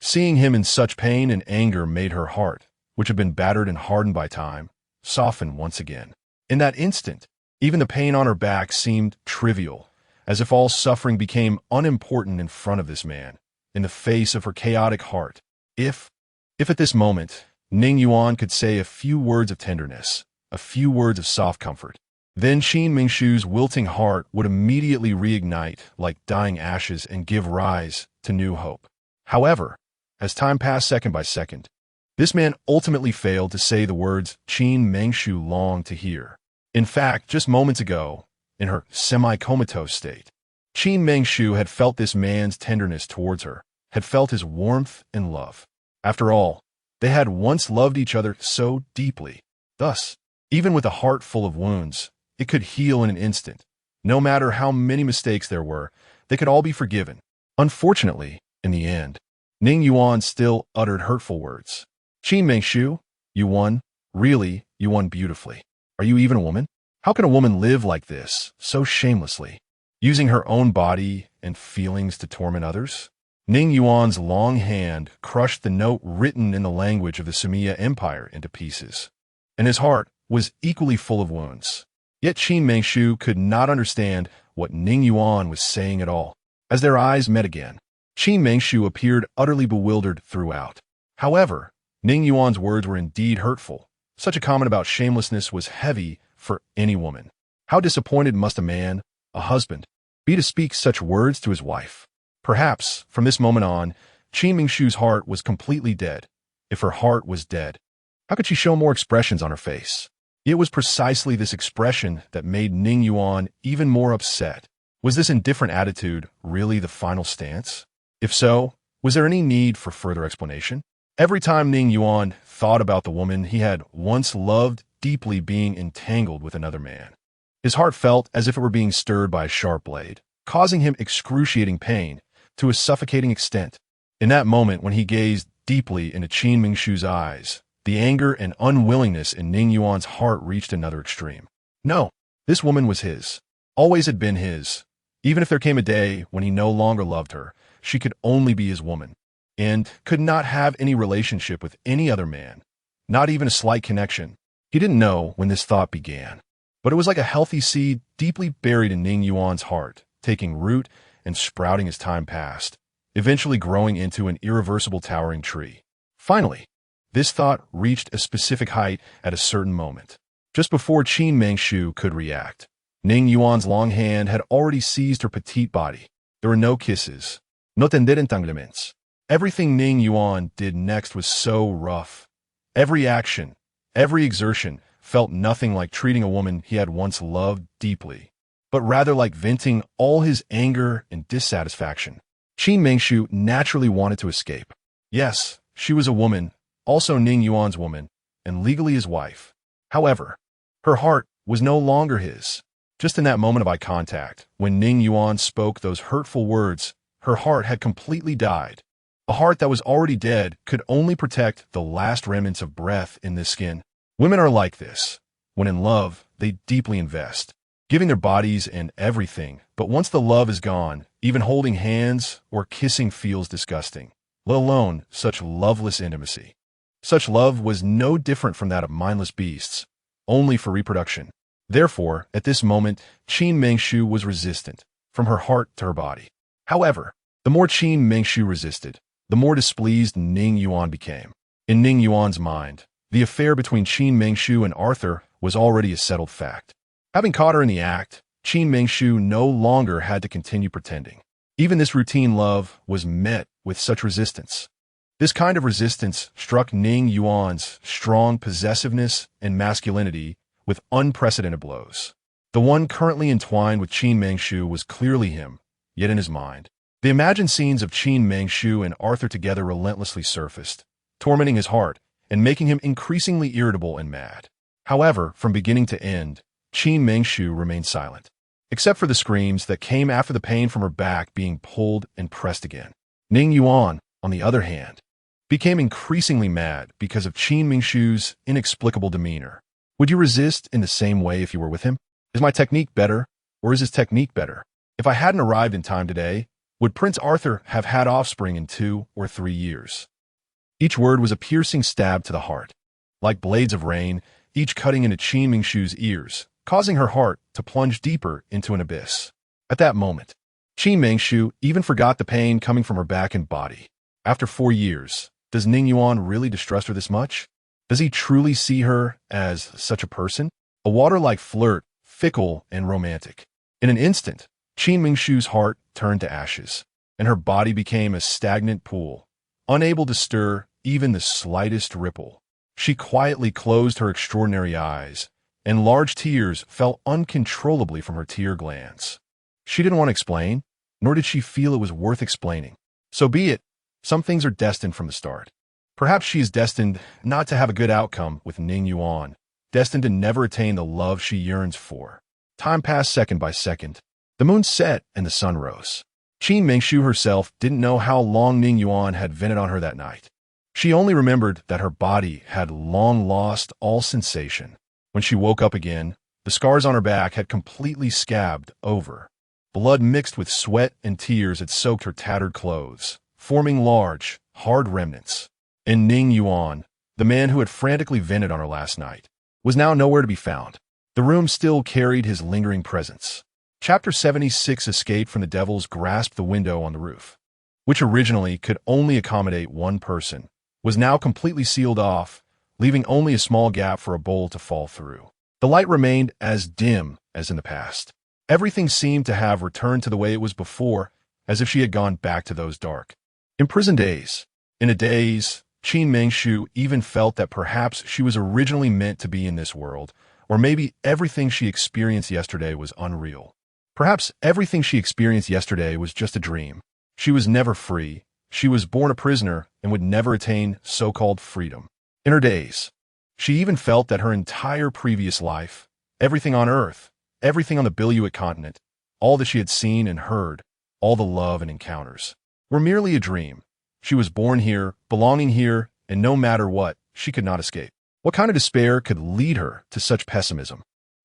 seeing him in such pain and anger made her heart, which had been battered and hardened by time, soften once again. In that instant, even the pain on her back seemed trivial, as if all suffering became unimportant in front of this man, in the face of her chaotic heart. If at this moment, Ning Yuan could say a few words of tenderness, a few words of soft comfort, then Qin Mengshu's wilting heart would immediately reignite like dying ashes and give rise to new hope. However, As time passed second by second, this man ultimately failed to say the words Qin Mengshu longed to hear. In fact, just moments ago, in her semi-comatose state, Qin Mengshu had felt this man's tenderness towards her, had felt his warmth and love. After all, they had once loved each other so deeply. Thus, even with a heart full of wounds, it could heal in an instant. No matter how many mistakes there were, they could all be forgiven. Unfortunately, in the end, Ning Yuan still uttered hurtful words. Qin Mengshu, you won. Really, you won beautifully. Are you even a woman? How can a woman live like this, so shamelessly, using her own body and feelings to torment others? Ning Yuan's long hand crushed the note written in the language of the Sumia Empire into pieces, and his heart was equally full of wounds. Yet Qin Mengshu could not understand what Ning Yuan was saying at all. As their eyes met again, Qin Mengshu appeared utterly bewildered throughout. However, Ning Yuan's words were indeed hurtful. Such a comment about shamelessness was heavy for any woman. How disappointed must a man, a husband, be to speak such words to his wife? Perhaps, from this moment on, Qin Mengshu's heart was completely dead. If her heart was dead, how could she show more expressions on her face? It was precisely this expression that made Ning Yuan even more upset. Was this indifferent attitude really the final stance? If so, was there any need for further explanation? Every time Ning Yuan thought about the woman he had once loved deeply being entangled with another man, his heart felt as if it were being stirred by a sharp blade, causing him excruciating pain to a suffocating extent. In that moment when he gazed deeply into Qin Mengshu's eyes, the anger and unwillingness in Ning Yuan's heart reached another extreme. No, this woman was his, always had been his. Even if there came a day when he no longer loved her, she could only be his woman, and could not have any relationship with any other man, not even a slight connection. He didn't know when this thought began, but it was like a healthy seed deeply buried in Ning Yuan's heart, taking root and sprouting as time passed, eventually growing into an irreversible towering tree. Finally, this thought reached a specific height at a certain moment. Just before Qin Mengshu could react, Ning Yuan's long hand had already seized her petite body. There were no kisses, no tender entanglements. Everything Ning Yuan did next was so rough. Every action, every exertion felt nothing like treating a woman he had once loved deeply, but rather like venting all his anger and dissatisfaction. Qin Mengshu naturally wanted to escape. Yes, she was a woman, also Ning Yuan's woman, and legally his wife. However, her heart was no longer his. Just in that moment of eye contact, when Ning Yuan spoke those hurtful words, her heart had completely died. A heart that was already dead could only protect the last remnants of breath in this skin. Women are like this. When in love, they deeply invest, giving their bodies and everything, but once the love is gone, even holding hands or kissing feels disgusting, let alone such loveless intimacy. Such love was no different from that of mindless beasts, only for reproduction. Therefore, at this moment, Qin Mengshu was resistant, from her heart to her body. However, the more Qin Mengshu resisted, the more displeased Ning Yuan became. In Ning Yuan's mind, the affair between Qin Mengshu and Arthur was already a settled fact. Having caught her in the act, Qin Mengshu no longer had to continue pretending. Even this routine love was met with such resistance. This kind of resistance struck Ning Yuan's strong possessiveness and masculinity with unprecedented blows. The one currently entwined with Qin Mengshu was clearly him, yet in his mind, the imagined scenes of Qin Mengshu and Arthur together relentlessly surfaced, tormenting his heart and making him increasingly irritable and mad. However, from beginning to end, Qin Mengshu remained silent, except for the screams that came after the pain from her back being pulled and pressed again. Ning Yuan, on the other hand, became increasingly mad because of Qin Mengshu's inexplicable demeanor. Would you resist in the same way if you were with him? Is my technique better, or is his technique better? If I hadn't arrived in time today, would Prince Arthur have had offspring in 2 or 3 years? Each word was a piercing stab to the heart, like blades of rain, each cutting into Qin Mengshu's ears, causing her heart to plunge deeper into an abyss. At that moment, Qin Mengshu even forgot the pain coming from her back and body. After 4 years, does Ning Yuan really distrust her this much? Does he truly see her as such a person? A water-like flirt, fickle and romantic. In an instant, Qin Mengshu's heart turned to ashes, and her body became a stagnant pool, unable to stir even the slightest ripple. She quietly closed her extraordinary eyes, and large tears fell uncontrollably from her tear glands. She didn't want to explain, nor did she feel it was worth explaining. So be it. Some things are destined from the start. Perhaps she is destined not to have a good outcome with Ning Yuan, destined to never attain the love she yearns for. Time passed second by second. The moon set and the sun rose. Qin Mengshu herself didn't know how long Ning Yuan had vented on her that night. She only remembered that her body had long lost all sensation. When she woke up again, the scars on her back had completely scabbed over. Blood mixed with sweat and tears had soaked her tattered clothes, forming large, hard remnants. And Ning Yuan, the man who had frantically vented on her last night, was now nowhere to be found. The room still carried his lingering presence. Chapter 76 Escape from the Devils grasped the window on the roof, which originally could only accommodate one person, was now completely sealed off, leaving only a small gap for a bowl to fall through. The light remained as dim as in the past. Everything seemed to have returned to the way it was before, as if she had gone back to those dark, imprisoned days. In a daze, Qin Mengshu even felt that perhaps she was originally meant to be in this world, or maybe everything she experienced yesterday was unreal. Perhaps everything she experienced yesterday was just a dream. She was never free. She was born a prisoner and would never attain so-called freedom. In her days, she even felt that her entire previous life, everything on Earth, everything on the Biluit continent, all that she had seen and heard, all the love and encounters, were merely a dream. She was born here, belonging here, and no matter what, she could not escape. What kind of despair could lead her to such pessimism?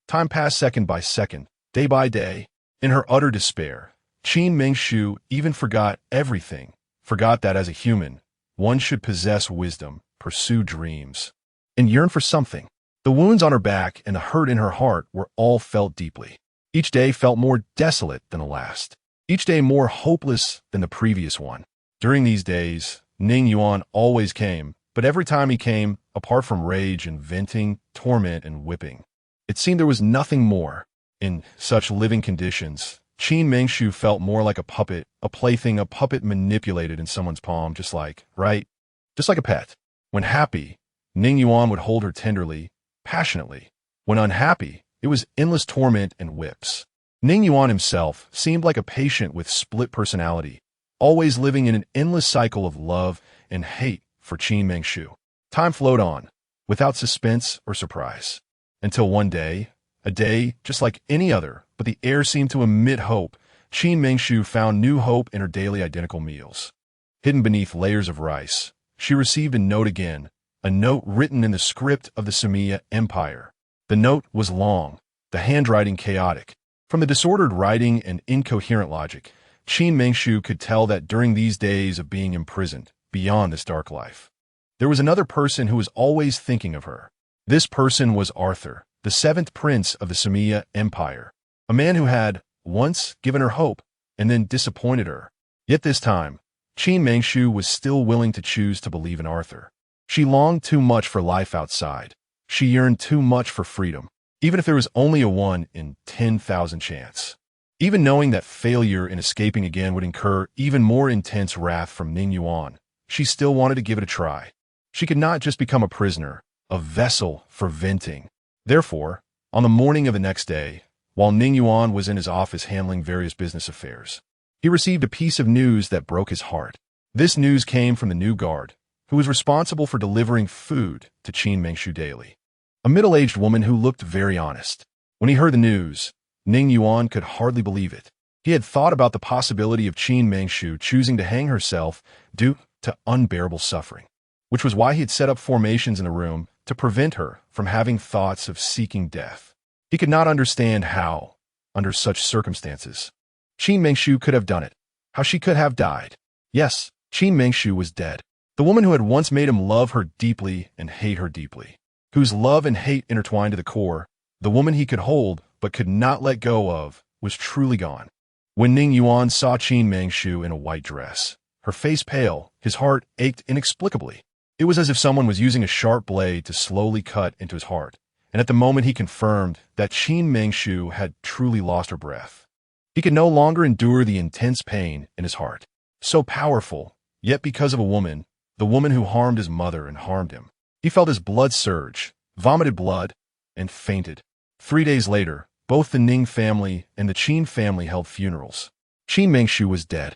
Time passed second by second, day by day. In her utter despair, Qin Mengshu even forgot everything, forgot that as a human, one should possess wisdom, pursue dreams, and yearn for something. The wounds on her back and the hurt in her heart were all felt deeply. Each day felt more desolate than the last, each day more hopeless than the previous one. During these days, Ning Yuan always came, but every time he came, apart from rage and venting, torment and whipping, it seemed there was nothing more. In such living conditions, Qin Mengshu felt more like a puppet, a plaything, a puppet manipulated in someone's palm, just like a pet. When happy, Ning Yuan would hold her tenderly, passionately. When unhappy, it was endless torment and whips. Ning Yuan himself seemed like a patient with split personality, always living in an endless cycle of love and hate for Qin Mengshu. Time flowed on, without suspense or surprise, until one day, a day just like any other, but the air seemed to emit hope. Qin Mengshu found new hope in her daily identical meals. Hidden beneath layers of rice, she received a note again, a note written in the script of the Sumia Empire. The note was long, the handwriting chaotic. From the disordered writing and incoherent logic, Qin Mengshu could tell that during these days of being imprisoned, beyond this dark life, there was another person who was always thinking of her. This person was Arthur, the seventh prince of the Sumia Empire, a man who had once given her hope and then disappointed her. Yet this time, Qin Mengshu was still willing to choose to believe in Arthur. She longed too much for life outside. She yearned too much for freedom, even if there was only a 1 in 10,000 chance. Even knowing that failure in escaping again would incur even more intense wrath from Ning Yuan, she still wanted to give it a try. She could not just become a prisoner, a vessel for venting. Therefore, on the morning of the next day, while Ning Yuan was in his office handling various business affairs, he received a piece of news that broke his heart. This news came from the new guard, who was responsible for delivering food to Qin Mengshu daily. A middle-aged woman who looked very honest. When he heard the news, Ning Yuan could hardly believe it. He had thought about the possibility of Qin Mengshu choosing to hang herself due to unbearable suffering, which was why he had set up formations in the room to prevent her from having thoughts of seeking death. He could not understand how, under such circumstances, Qin Mengshu could have done it, how she could have died. Yes, Qin Mengshu was dead. The woman who had once made him love her deeply and hate her deeply, whose love and hate intertwined to the core, the woman he could hold but could not let go of, was truly gone. When Ning Yuan saw Qin Mengshu in a white dress, her face pale, his heart ached inexplicably. It was as if someone was using a sharp blade to slowly cut into his heart, and at the moment he confirmed that Qin Mengshu had truly lost her breath. He could no longer endure the intense pain in his heart. So powerful, yet because of a woman, the woman who harmed his mother and harmed him. He felt his blood surge, vomited blood, and fainted. 3 days later, both the Ning family and the Qin family held funerals. Qin Mengshu was dead.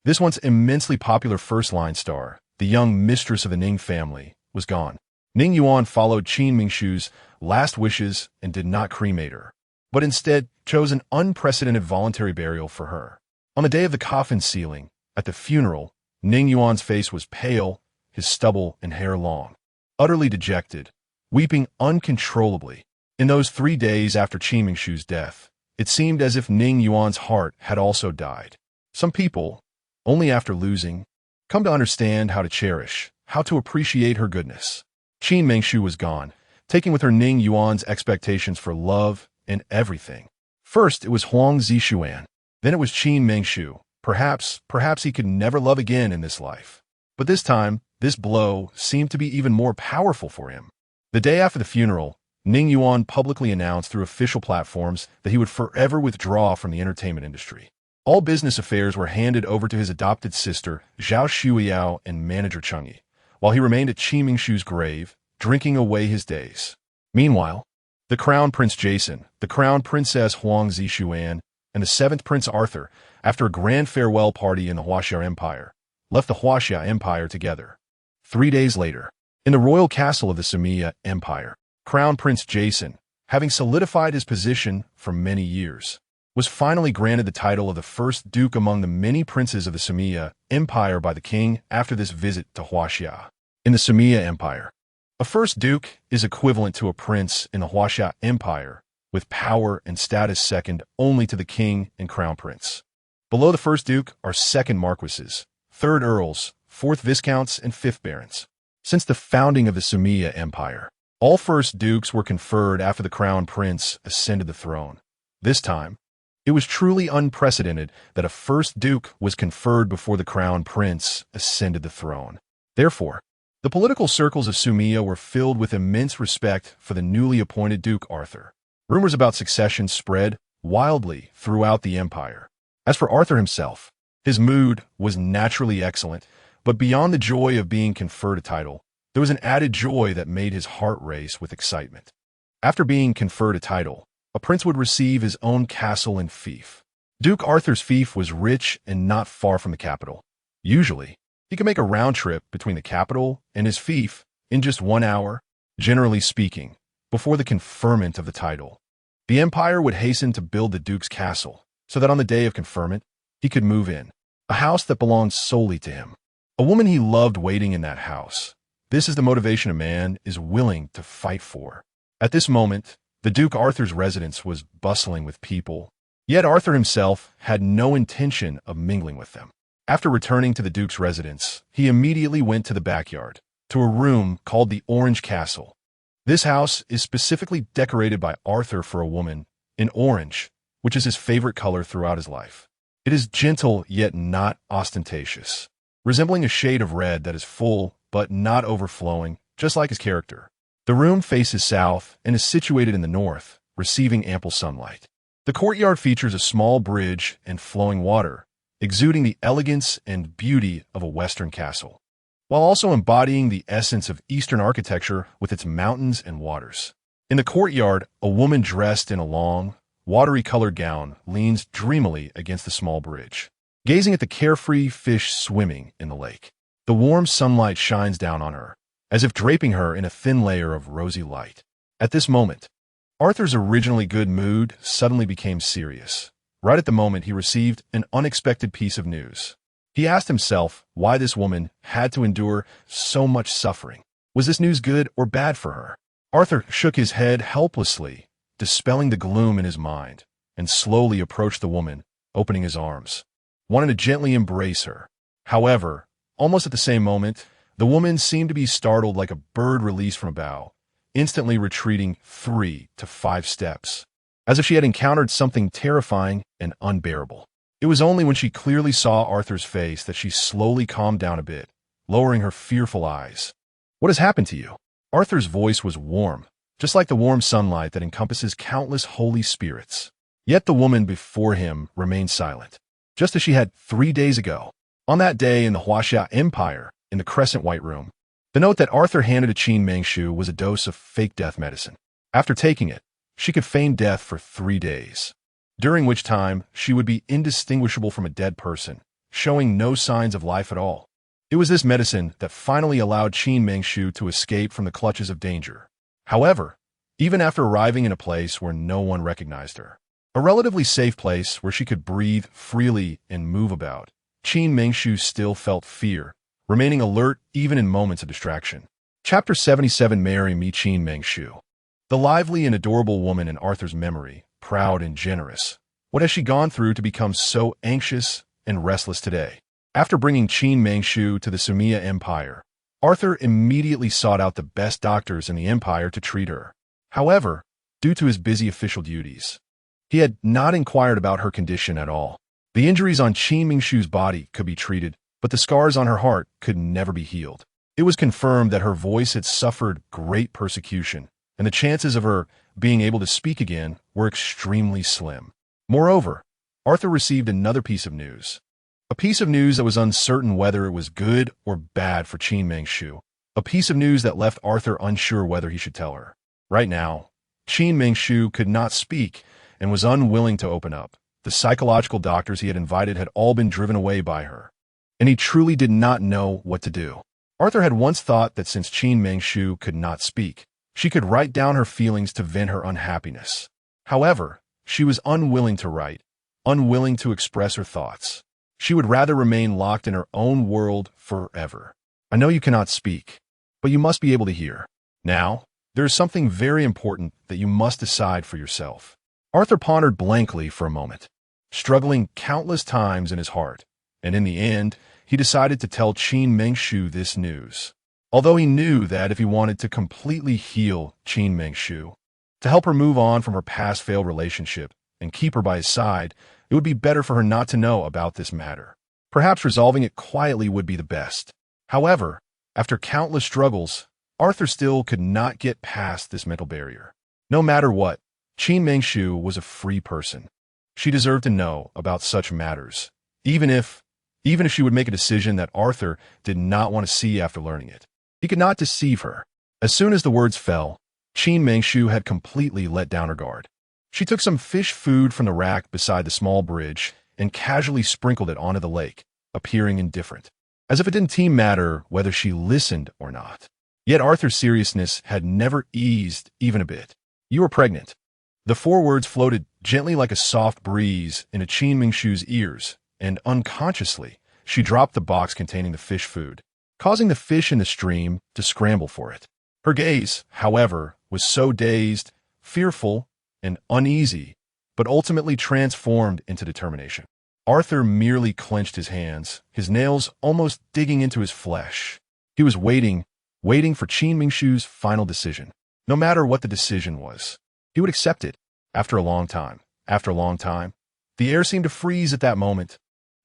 This once immensely popular first-line star, the young mistress of the Ning family, was gone. Ning Yuan followed Qin Mengshu's last wishes and did not cremate her, but instead chose an unprecedented voluntary burial for her. On the day of the coffin sealing, at the funeral, Ning Yuan's face was pale, his stubble and hair long. Utterly dejected, weeping uncontrollably. In those 3 days after Qin Mengshu's death, it seemed as if Ning Yuan's heart had also died. Some people, only after losing, come to understand how to cherish, how to appreciate her goodness. Qin Mengshu was gone, taking with her Ning Yuan's expectations for love and everything. First, it was Huang Zishuan. Then it was Qin Mengshu. Perhaps he could never love again in this life. But this time, this blow seemed to be even more powerful for him. The day after the funeral, Ning Yuan publicly announced through official platforms that he would forever withdraw from the entertainment industry. All business affairs were handed over to his adopted sister, Zhao Shuiyao, and manager Cheng Yi, while he remained at Qin Mengshu's grave, drinking away his days. Meanwhile, the Crown Prince Jason, the Crown Princess Huang Zishuan, and the 7th Prince Arthur, after a grand farewell party in the Huaxia Empire, left the Huaxia Empire together. 3 days later, in the royal castle of the Sumia Empire, Crown Prince Jason, having solidified his position for many years, was finally granted the title of the first duke among the many princes of the Sumia Empire by the king after this visit to Huaxia. In the Sumia Empire, a first duke is equivalent to a prince in the Huaxia Empire, with power and status second only to the king and crown prince. Below the first duke are second marquises, third earls, fourth viscounts, and fifth barons. Since the founding of the Sumia Empire, all first dukes were conferred after the crown prince ascended the throne. This time, it was truly unprecedented that a first duke was conferred before the crown prince ascended the throne. Therefore, the political circles of Sumia were filled with immense respect for the newly appointed Duke Arthur. Rumors about succession spread wildly throughout the empire. As for Arthur himself, his mood was naturally excellent, but beyond the joy of being conferred a title, there was an added joy that made his heart race with excitement. After being conferred a title, a prince would receive his own castle and fief. Duke Arthur's fief was rich and not far from the capital. Usually, he could make a round trip between the capital and his fief in just 1 hour, generally speaking, before the conferment of the title. The empire would hasten to build the duke's castle, so that on the day of conferment, he could move in, a house that belonged solely to him. A woman he loved waiting in that house. This is the motivation a man is willing to fight for. At this moment, the Duke Arthur's residence was bustling with people, yet Arthur himself had no intention of mingling with them. After returning to the Duke's residence, he immediately went to the backyard, to a room called the Orange Castle. This house is specifically decorated by Arthur for a woman in orange, which is his favorite color throughout his life. It is gentle yet not ostentatious, resembling a shade of red that is full but not overflowing, just like his character. The room faces south and is situated in the north, receiving ample sunlight. The courtyard features a small bridge and flowing water, exuding the elegance and beauty of a Western castle, while also embodying the essence of Eastern architecture with its mountains and waters. In the courtyard, a woman dressed in a long, watery-colored gown leans dreamily against the small bridge, gazing at the carefree fish swimming in the lake. The warm sunlight shines down on her, as if draping her in a thin layer of rosy light. At this moment, Arthur's originally good mood suddenly became serious. Right at the moment he received an unexpected piece of news. He asked himself why this woman had to endure so much suffering. Was this news good or bad for her? Arthur shook his head helplessly, dispelling the gloom in his mind, and slowly approached the woman, opening his arms, wanting to gently embrace her. However, almost at the same moment, the woman seemed to be startled like a bird released from a bough, instantly retreating 3 to 5 steps, as if she had encountered something terrifying and unbearable. It was only when she clearly saw Arthur's face that she slowly calmed down a bit, lowering her fearful eyes. "What has happened to you?" Arthur's voice was warm, just like the warm sunlight that encompasses countless holy spirits. Yet the woman before him remained silent, just as she had 3 days ago. On that day in the Huaxia Empire, in the crescent white room. The note that Arthur handed to Qin Mengshu was a dose of fake death medicine. After taking it, she could feign death for 3 days, during which time she would be indistinguishable from a dead person, showing no signs of life at all. It was this medicine that finally allowed Qin Mengshu to escape from the clutches of danger. However, even after arriving in a place where no one recognized her, a relatively safe place where she could breathe freely and move about, Qin Mengshu still felt fear, remaining alert even in moments of distraction. Chapter 77. Marry Me, Qin Mengshu. The lively and adorable woman in Arthur's memory, proud and generous. What has she gone through to become so anxious and restless today? After bringing Qin Mengshu to the Sumia Empire, Arthur immediately sought out the best doctors in the empire to treat her. However, due to his busy official duties, he had not inquired about her condition at all. The injuries on Qin Mengshu's body could be treated, but the scars on her heart could never be healed. It was confirmed that her voice had suffered great persecution, and the chances of her being able to speak again were extremely slim. Moreover, Arthur received another piece of news. A piece of news that was uncertain whether it was good or bad for Qin Mengshu. A piece of news that left Arthur unsure whether he should tell her. Right now, Qin Mengshu could not speak and was unwilling to open up. The psychological doctors he had invited had all been driven away by her, and he truly did not know what to do. Arthur had once thought that since Qin Mengshu could not speak, she could write down her feelings to vent her unhappiness. However, she was unwilling to write, unwilling to express her thoughts. She would rather remain locked in her own world forever. I know you cannot speak, but you must be able to hear. Now, there is something very important that you must decide for yourself. Arthur pondered blankly for a moment, struggling countless times in his heart, and in the end, he decided to tell Qin Mengshu this news. Although he knew that if he wanted to completely heal Qin Mengshu, to help her move on from her past failed relationship and keep her by his side, it would be better for her not to know about this matter. Perhaps resolving it quietly would be the best. However, after countless struggles, Arthur still could not get past this mental barrier. No matter what, Qin Mengshu was a free person. She deserved to know about such matters, even if she would make a decision that Arthur did not want to see after learning it. He could not deceive her. As soon as the words fell, Qin Mengshu had completely let down her guard. She took some fish food from the rack beside the small bridge and casually sprinkled it onto the lake, appearing indifferent, as if it didn't matter whether she listened or not. Yet Arthur's seriousness had never eased even a bit. You are pregnant. The 4 words floated gently like a soft breeze into Qin Mengshu's ears, and unconsciously, she dropped the box containing the fish food, causing the fish in the stream to scramble for it. Her gaze, however, was so dazed, fearful, and uneasy, but ultimately transformed into determination. Arthur merely clenched his hands, his nails almost digging into his flesh. He was waiting for Qin Mengshu's final decision. No matter what the decision was, he would accept it. After a long time, the air seemed to freeze at that moment,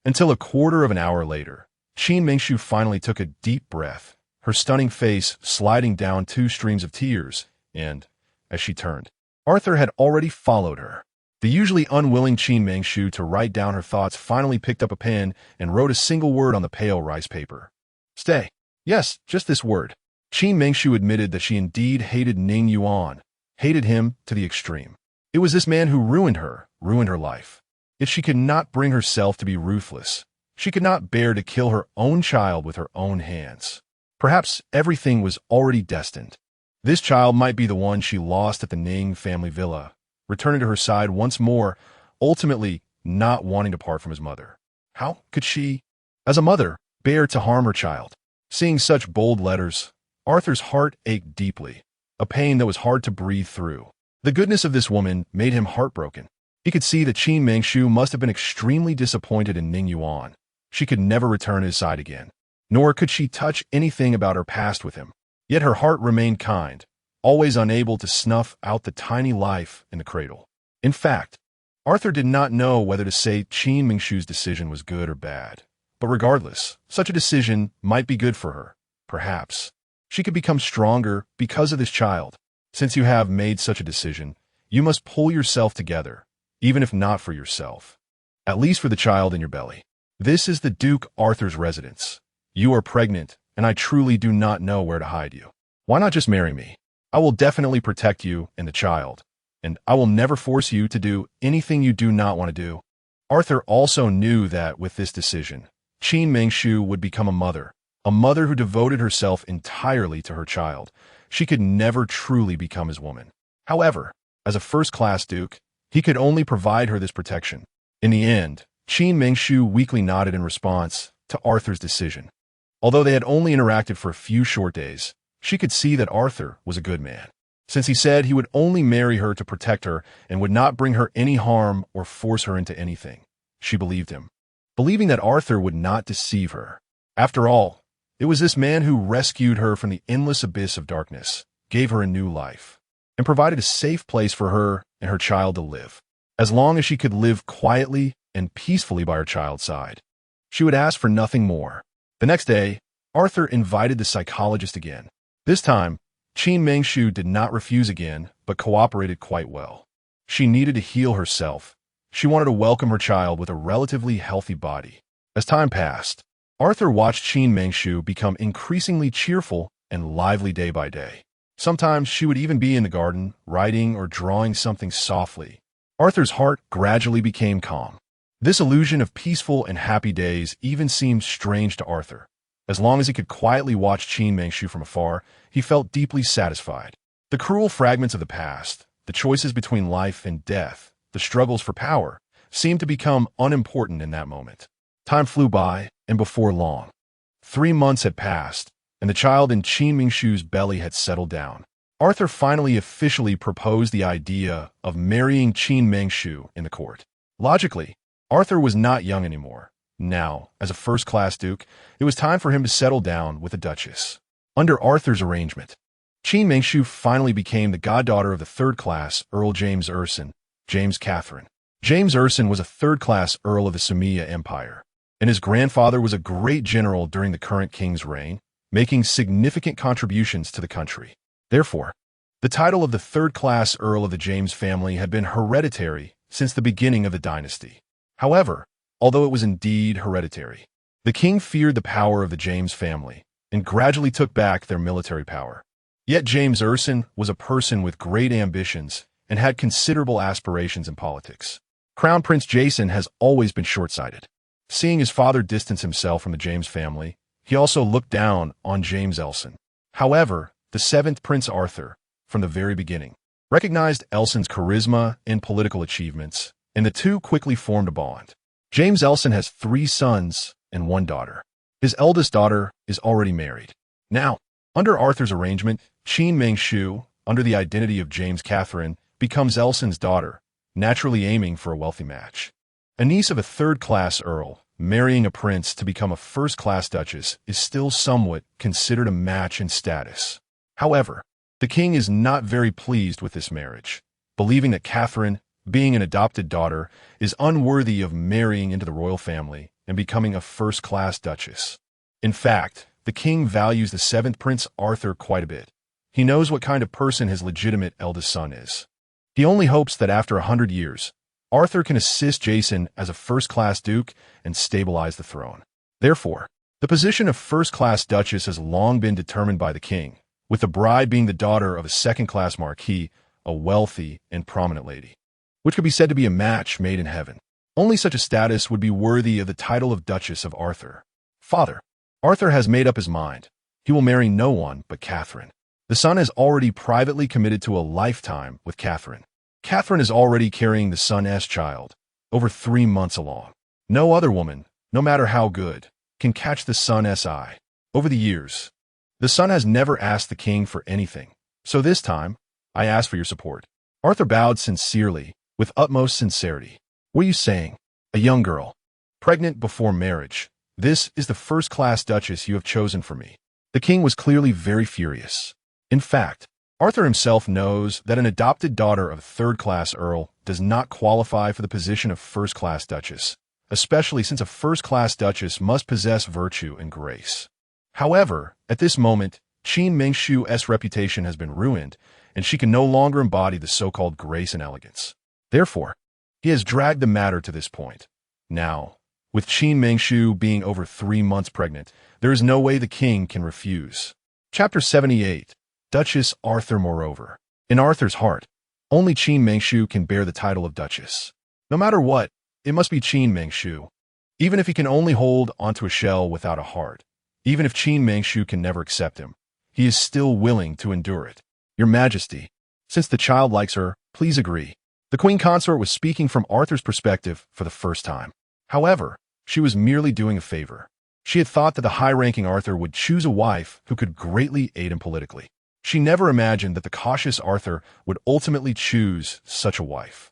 until a quarter of an hour later, Qin Mengshu finally took a deep breath, her stunning face sliding down 2 streams of tears, and, as she turned, Arthur had already followed her. The usually unwilling Qin Mengshu to write down her thoughts finally picked up a pen and wrote a single word on the pale rice paper. Stay. Yes, just this word. Qin Mengshu admitted that she indeed hated Ning Yuan, hated him to the extreme. It was this man who ruined her life. Yet she could not bring herself to be ruthless. She could not bear to kill her own child with her own hands. Perhaps everything was already destined. This child might be the one she lost at the Ning family villa, returning to her side once more, ultimately not wanting to part from his mother. How could she, as a mother, bear to harm her child? Seeing such bold letters, Arthur's heart ached deeply, a pain that was hard to breathe through. The goodness of this woman made him heartbroken. He could see that Qin Mengshu must have been extremely disappointed in Ning Yuan. She could never return to his side again, nor could she touch anything about her past with him. Yet her heart remained kind, always unable to snuff out the tiny life in the cradle. In fact, Arthur did not know whether to say Qin Mengshu's decision was good or bad. But regardless, such a decision might be good for her. Perhaps she could become stronger because of this child. Since you have made such a decision, you must pull yourself together, even if not for yourself, at least for the child in your belly. This is the Duke Arthur's residence. You are pregnant, and I truly do not know where to hide you. Why not just marry me? I will definitely protect you and the child, and I will never force you to do anything you do not want to do." Arthur also knew that with this decision, Qin Mengshu would become a mother who devoted herself entirely to her child. She could never truly become his woman. However, as a first-class duke, he could only provide her this protection. In the end, Qin Mengshu weakly nodded in response to Arthur's decision. Although they had only interacted for a few short days, she could see that Arthur was a good man. Since he said he would only marry her to protect her and would not bring her any harm or force her into anything, she believed him, believing that Arthur would not deceive her. After all, it was this man who rescued her from the endless abyss of darkness, gave her a new life, and provided a safe place for her and her child to live. As long as she could live quietly and peacefully by her child's side, she would ask for nothing more. The next day, Arthur invited the psychologist again. This time, Qin Mengshu did not refuse again, but cooperated quite well. She needed to heal herself. She wanted to welcome her child with a relatively healthy body. As time passed, Arthur watched Qin Mengshu become increasingly cheerful and lively day by day. Sometimes she would even be in the garden, writing or drawing something softly. Arthur's heart gradually became calm. This illusion of peaceful and happy days even seemed strange to Arthur. As long as he could quietly watch Qin Mengshu from afar, he felt deeply satisfied. The cruel fragments of the past, the choices between life and death, the struggles for power, seemed to become unimportant in that moment. Time flew by, and before long, 3 months had passed, and the child in Qin Mengshu's belly had settled down. Arthur finally officially proposed the idea of marrying Qin Mengshu in the court. Logically, Arthur was not young anymore. Now, as a first-class duke, it was time for him to settle down with a duchess. Under Arthur's arrangement, Qin Mengshu finally became the goddaughter of the third-class Earl James Urson, James Catherine. James Urson was a third-class Earl of the Sumia Empire, and his grandfather was a great general during the current king's reign, making significant contributions to the country. Therefore, the title of the third-class Earl of the James family had been hereditary since the beginning of the dynasty. However, although it was indeed hereditary, the king feared the power of the James family and gradually took back their military power. Yet James Urson was a person with great ambitions and had considerable aspirations in politics. Crown Prince Jason has always been short-sighted. Seeing his father distance himself from the James family, he also looked down on James Elson. However, the seventh Prince Arthur, from the very beginning, recognized Elson's charisma and political achievements, and the two quickly formed a bond. James Elson has 3 sons and 1 daughter. His eldest daughter is already married. Now, under Arthur's arrangement, Qin Mengshu, under the identity of James Catherine, becomes Elson's daughter, naturally aiming for a wealthy match. A niece of a third-class earl marrying a prince to become a first-class duchess is still somewhat considered a match in status. However, the king is not very pleased with this marriage, believing that Catherine, being an adopted daughter, is unworthy of marrying into the royal family and becoming a first-class duchess. In fact, the king values the 7th Prince Arthur quite a bit. He knows what kind of person his legitimate eldest son is. He only hopes that after 100 years, Arthur can assist Jason as a first-class duke and stabilize the throne. Therefore, the position of first-class duchess has long been determined by the king, with the bride being the daughter of a second-class marquis, a wealthy and prominent lady, which could be said to be a match made in heaven. Only such a status would be worthy of the title of Duchess of Arthur. Father, Arthur has made up his mind. He will marry no one but Catherine. The son has already privately committed to a lifetime with Catherine. Catherine is already carrying the son's child, over 3 months along. No other woman, no matter how good, can catch the son's eye. Over the years, the son has never asked the king for anything, so this time, I ask for your support. Arthur bowed sincerely, with utmost sincerity. What are you saying? A young girl, pregnant before marriage. This is the first-class duchess you have chosen for me. The king was clearly very furious. In fact, Arthur himself knows that an adopted daughter of a third-class earl does not qualify for the position of first-class duchess, especially since a first-class duchess must possess virtue and grace. However, at this moment, Qin Mengshu's reputation has been ruined, and she can no longer embody the so-called grace and elegance. Therefore, he has dragged the matter to this point. Now, With Qin Mengshu being over 3 months pregnant, there is no way the king can refuse. Chapter 78. Duchess Arthur. Moreover, in Arthur's heart, only Qin Mengshu can bear the title of Duchess. No matter what, it must be Qin Mengshu. Even if he can only hold onto a shell without a heart, even if Qin Mengshu can never accept him, he is still willing to endure it. Your Majesty, since the child likes her, please agree. The queen consort was speaking from Arthur's perspective for the first time. However, she was merely doing a favor. She had thought that the high-ranking Arthur would choose a wife who could greatly aid him politically. She never imagined that the cautious Arthur would ultimately choose such a wife.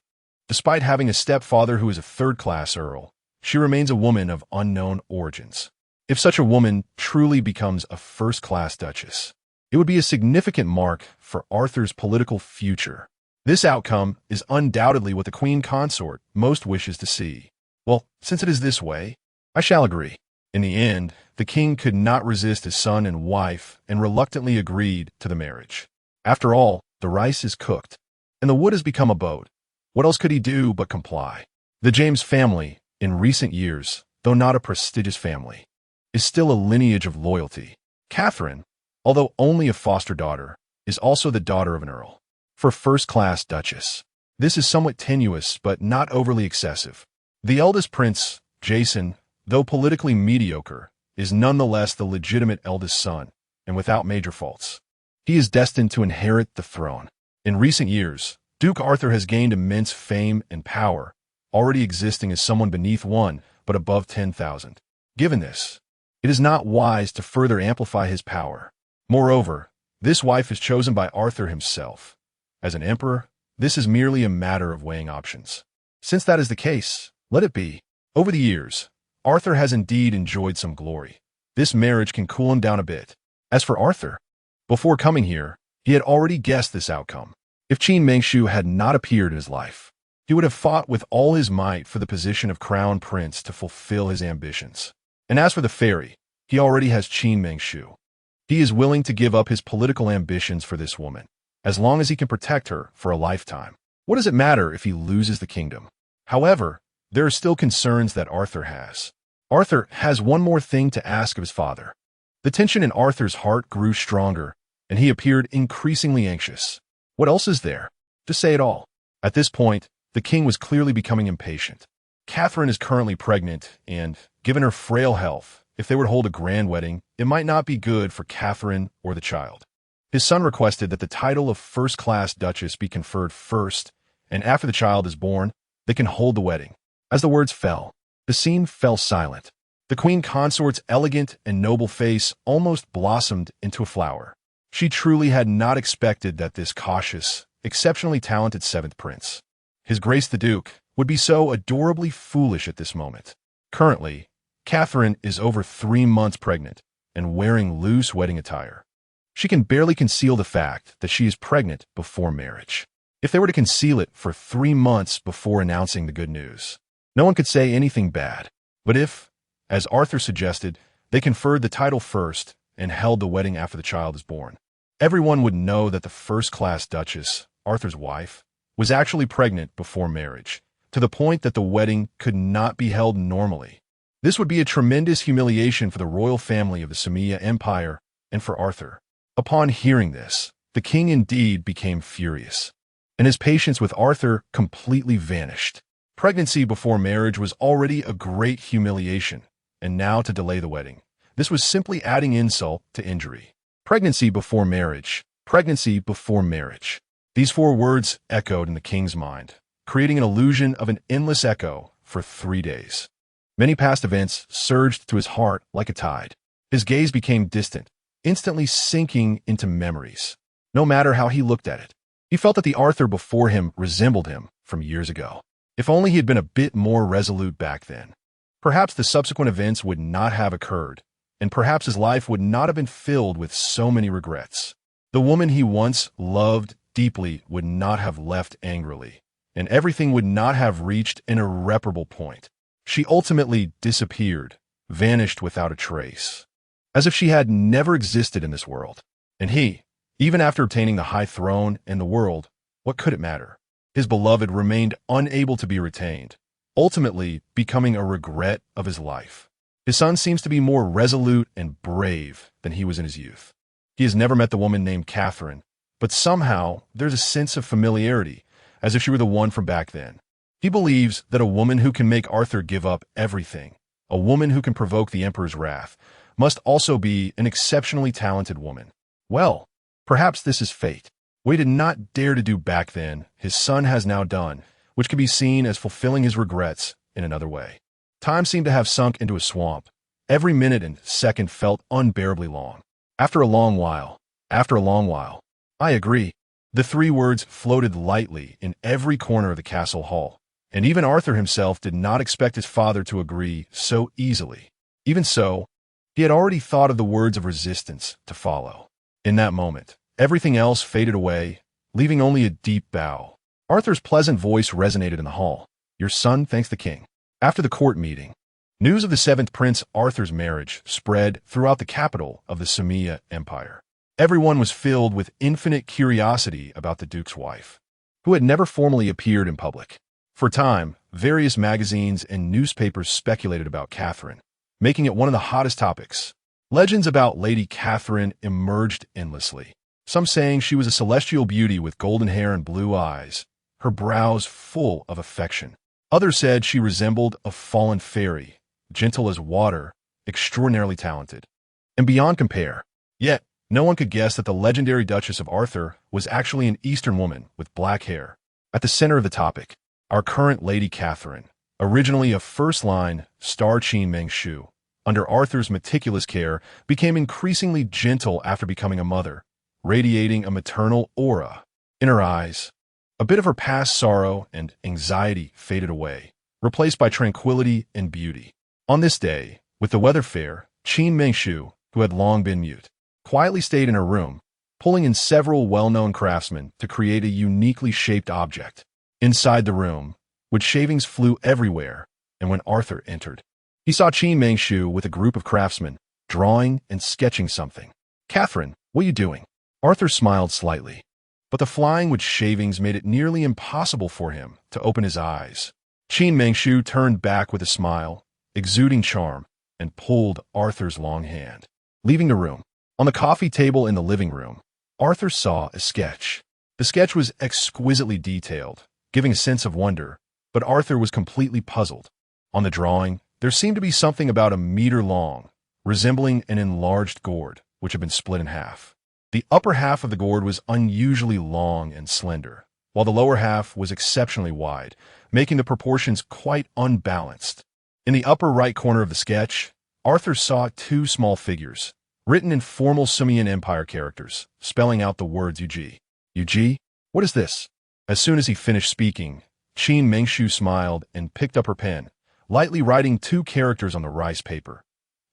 Despite having a stepfather who is a third-class earl, she remains a woman of unknown origins. If such a woman truly becomes a first-class duchess, it would be a significant mark for Arthur's political future. This outcome is undoubtedly what the queen consort most wishes to see. Well, since it is this way, I shall agree. In the end, the king could not resist his son and wife and reluctantly agreed to the marriage. After all, the rice is cooked, and the wood has become a boat. What else could he do but comply? The James family, in recent years, though not a prestigious family, is still a lineage of loyalty. Catherine, although only a foster daughter, is also the daughter of an earl. For first-class duchess, this is somewhat tenuous but not overly excessive. The eldest prince, Jason, though politically mediocre, is nonetheless the legitimate eldest son, and without major faults. He is destined to inherit the throne. In recent years, Duke Arthur has gained immense fame and power, already existing as someone beneath 1 but above 10,000. Given this, it is not wise to further amplify his power. Moreover, this wife is chosen by Arthur himself. As an emperor, this is merely a matter of weighing options. Since that is the case, let it be. Over the years, Arthur has indeed enjoyed some glory. This marriage can cool him down a bit. As for Arthur, before coming here, he had already guessed this outcome. If Qin Mengshu had not appeared in his life, he would have fought with all his might for the position of crown prince to fulfill his ambitions. And as for the fairy, he already has Qin Mengshu. He is willing to give up his political ambitions for this woman, as long as he can protect her for a lifetime. What does it matter if he loses the kingdom? However, there are still concerns that Arthur has. Arthur has one more thing to ask of his father. The tension in Arthur's heart grew stronger, and he appeared increasingly anxious. What else is there? Just say it all. At this point, the king was clearly becoming impatient. Catherine is currently pregnant, and, given her frail health, if they were to hold a grand wedding, it might not be good for Catherine or the child. His son requested that the title of first-class duchess be conferred first, and after the child is born, they can hold the wedding. As the words fell, the scene fell silent. The queen consort's elegant and noble face almost blossomed into a flower. She truly had not expected that this cautious, exceptionally talented seventh prince, His Grace the Duke, would be so adorably foolish at this moment. Currently, Catherine is over 3 months pregnant and wearing loose wedding attire. She can barely conceal the fact that she is pregnant before marriage. If they were to conceal it for 3 months before announcing the good news, no one could say anything bad. But if, as Arthur suggested, they conferred the title first and held the wedding after the child is born, everyone would know that the first-class duchess, Arthur's wife, was actually pregnant before marriage, to the point that the wedding could not be held normally. This would be a tremendous humiliation for the royal family of the Samia Empire and for Arthur. Upon hearing this, the king indeed became furious, and his patience with Arthur completely vanished. Pregnancy before marriage was already a great humiliation, and now to delay the wedding. This was simply adding insult to injury. Pregnancy before marriage. Pregnancy before marriage. These 4 words echoed in the king's mind, creating an illusion of an endless echo for 3 days. Many past events surged through his heart like a tide. His gaze became distant, instantly sinking into memories. No matter how he looked at it, he felt that the Arthur before him resembled him from years ago. If only he had been a bit more resolute back then. Perhaps the subsequent events would not have occurred, and perhaps his life would not have been filled with so many regrets. The woman he once loved deeply would not have left angrily, and everything would not have reached an irreparable point. She ultimately disappeared, vanished without a trace, as if she had never existed in this world. And he, even after obtaining the high throne and the world, what could it matter? His beloved remained unable to be retained, ultimately becoming a regret of his life. His son seems to be more resolute and brave than he was in his youth. He has never met the woman named Catherine, but somehow there's a sense of familiarity, as if she were the one from back then. He believes that a woman who can make Arthur give up everything, a woman who can provoke the Emperor's wrath, must also be an exceptionally talented woman. Well, perhaps this is fate. What he did not dare to do back then, his son has now done, which can be seen as fulfilling his regrets in another way. Time seemed to have sunk into a swamp. Every minute and second felt unbearably long. After a long while, I agree. The three words floated lightly in every corner of the castle hall, and even Arthur himself did not expect his father to agree so easily. Even so, he had already thought of the words of resistance to follow. In that moment, everything else faded away, leaving only a deep bow. Arthur's pleasant voice resonated in the hall. "Your son thanks the king." After the court meeting, news of the seventh Prince Arthur's marriage spread throughout the capital of the Sumia Empire. Everyone was filled with infinite curiosity about the Duke's wife, who had never formally appeared in public. For a time, various magazines and newspapers speculated about Catherine, making it one of the hottest topics. Legends about Lady Catherine emerged endlessly, some saying she was a celestial beauty with golden hair and blue eyes, her brows full of affection. Others said she resembled a fallen fairy, gentle as water, extraordinarily talented, and beyond compare. Yet, no one could guess that the legendary Duchess of Arthur was actually an Eastern woman with black hair. At the center of the topic, our current Lady Catherine, originally a first-line star Qin Mengshu, under Arthur's meticulous care, became increasingly gentle after becoming a mother, radiating a maternal aura. In her eyes, a bit of her past sorrow and anxiety faded away, replaced by tranquility and beauty. On this day, with the weather fair, Qin Mengshu, who had long been mute, quietly stayed in her room, pulling in several well-known craftsmen to create a uniquely shaped object. Inside the room, wood shavings flew everywhere, and when Arthur entered, he saw Qin Mengshu with a group of craftsmen, drawing and sketching something. "Catherine, what are you doing?" Arthur smiled slightly, but the flying wood shavings made it nearly impossible for him to open his eyes. Qin Mengshu turned back with a smile, exuding charm, and pulled Arthur's long hand. Leaving the room, on the coffee table in the living room, Arthur saw a sketch. The sketch was exquisitely detailed, giving a sense of wonder, but Arthur was completely puzzled. On the drawing, there seemed to be something about a meter long, resembling an enlarged gourd, which had been split in half. The upper half of the gourd was unusually long and slender, while the lower half was exceptionally wide, making the proportions quite unbalanced. In the upper right corner of the sketch, Arthur saw two small figures, written in formal Sumian Empire characters, spelling out the words Yuji. "Yuji? What is this?" As soon as he finished speaking, Qin Mengshu smiled and picked up her pen, lightly writing two characters on the rice paper.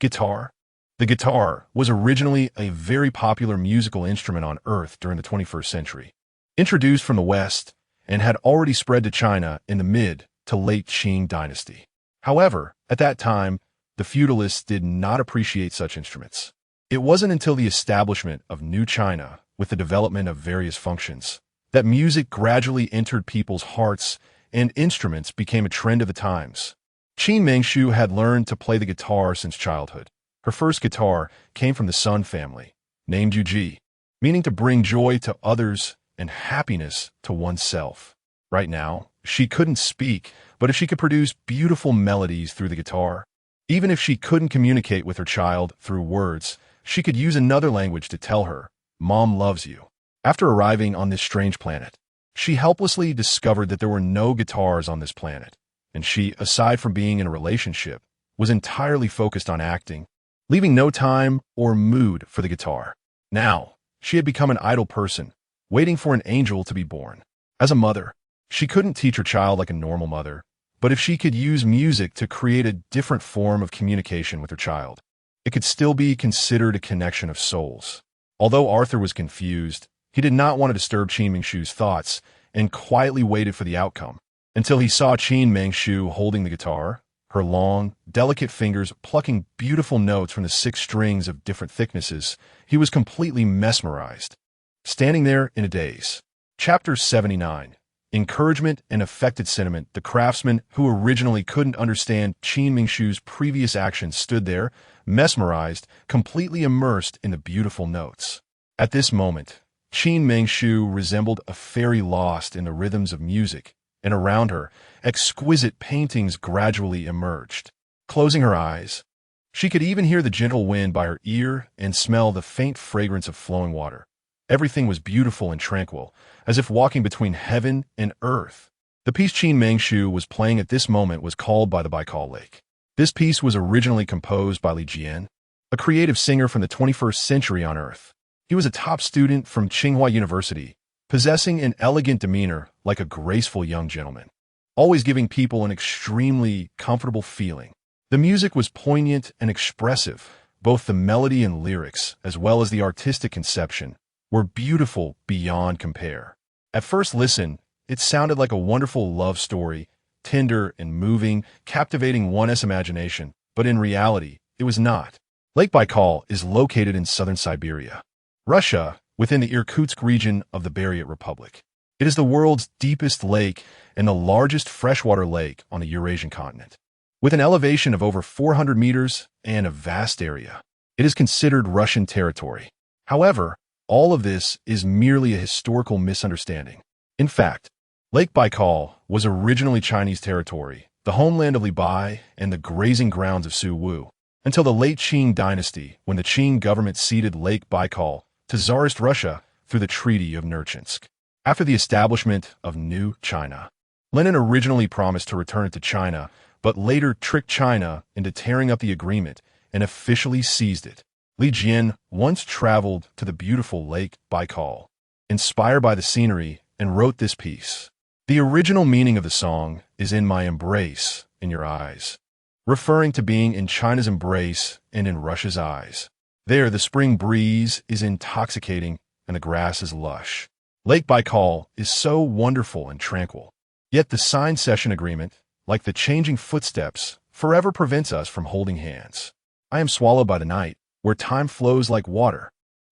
"Guitar?" The guitar was originally a very popular musical instrument on Earth during the 21st century, introduced from the West and had already spread to China in the mid to late Qing dynasty. However, at that time, the feudalists did not appreciate such instruments. It wasn't until the establishment of New China, with the development of various functions, that music gradually entered people's hearts and instruments became a trend of the times. Qin Mengshu had learned to play the guitar since childhood. Her first guitar came from the Sun family, named Yuji, meaning to bring joy to others and happiness to oneself. Right now, she couldn't speak, but if she could produce beautiful melodies through the guitar, even if she couldn't communicate with her child through words, she could use another language to tell her, "Mom loves you." After arriving on this strange planet, she helplessly discovered that there were no guitars on this planet, and she, aside from being in a relationship, was entirely focused on acting, leaving no time or mood for the guitar. Now, she had become an idle person, waiting for an angel to be born. As a mother, she couldn't teach her child like a normal mother, but if she could use music to create a different form of communication with her child, it could still be considered a connection of souls. Although Arthur was confused, he did not want to disturb Qin Mengshu's thoughts and quietly waited for the outcome, until he saw Qin Mengshu holding the guitar, her long, delicate fingers plucking beautiful notes from the 6 strings of different thicknesses. He was completely mesmerized, standing there in a daze. Chapter 79. encouragement, and affected sentiment. The craftsman, who originally couldn't understand Qin Mingshu's previous actions, stood there, mesmerized, completely immersed in the beautiful notes. At this moment, Qin Mingshu resembled a fairy lost in the rhythms of music, and around her, exquisite paintings gradually emerged. Closing her eyes, she could even hear the gentle wind by her ear and smell the faint fragrance of flowing water. Everything was beautiful and tranquil, as if walking between heaven and earth. The piece Qin Mingshu was playing at this moment was called By the Baikal Lake. This piece was originally composed by Li Jian, a creative singer from the 21st century on Earth. He was a top student from Tsinghua University, possessing an elegant demeanor like a graceful young gentleman, always giving people an extremely comfortable feeling. The music was poignant and expressive. Both the melody and lyrics, as well as the artistic conception, were beautiful beyond compare. At first listen, it sounded like a wonderful love story, tender and moving, captivating one's imagination, but in reality, it was not. Lake Baikal is located in southern Siberia, Russia, within the Irkutsk region of the Buryat Republic. It is the world's deepest lake and the largest freshwater lake on the Eurasian continent. With an elevation of over 400 meters and a vast area, it is considered Russian territory. However, all of this is merely a historical misunderstanding. In fact, Lake Baikal was originally Chinese territory, the homeland of Li Bai and the grazing grounds of Su Wu, until the late Qing dynasty, when the Qing government ceded Lake Baikal to Tsarist Russia through the Treaty of Nerchinsk. After the establishment of New China, Lenin originally promised to return it to China, but later tricked China into tearing up the agreement and officially seized it. Li Jian once traveled to the beautiful Lake Baikal, inspired by the scenery, and wrote this piece. The original meaning of the song is "in my embrace, in your eyes," referring to being in China's embrace and in Russia's eyes. There, the spring breeze is intoxicating and the grass is lush. Lake Baikal is so wonderful and tranquil. Yet the signed session agreement, like the changing footsteps, forever prevents us from holding hands. I am swallowed by the night, where time flows like water.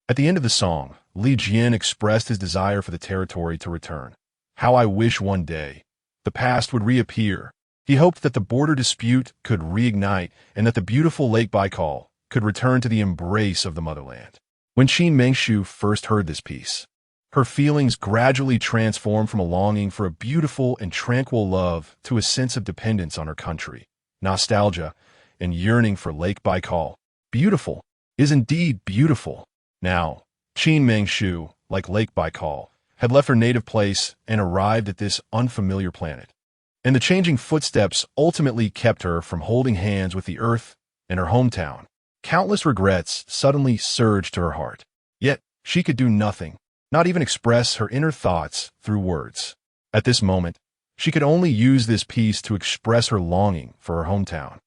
At the end of the song, Li Jian expressed his desire for the territory to return. How I wish one day the past would reappear. He hoped that the border dispute could reignite and that the beautiful Lake Baikal could return to the embrace of the motherland. When Qin Mingshu first heard this piece, her feelings gradually transformed from a longing for a beautiful and tranquil love to a sense of dependence on her country, nostalgia, and yearning for Lake Baikal. Beautiful is indeed beautiful. Now, Qin Mingshu, like Lake Baikal, had left her native place and arrived at this unfamiliar planet. And the changing footsteps ultimately kept her from holding hands with the earth and her hometown. Countless regrets suddenly surged to her heart. Yet, she could do nothing, not even express her inner thoughts through words. At this moment, she could only use this piece to express her longing for her hometown.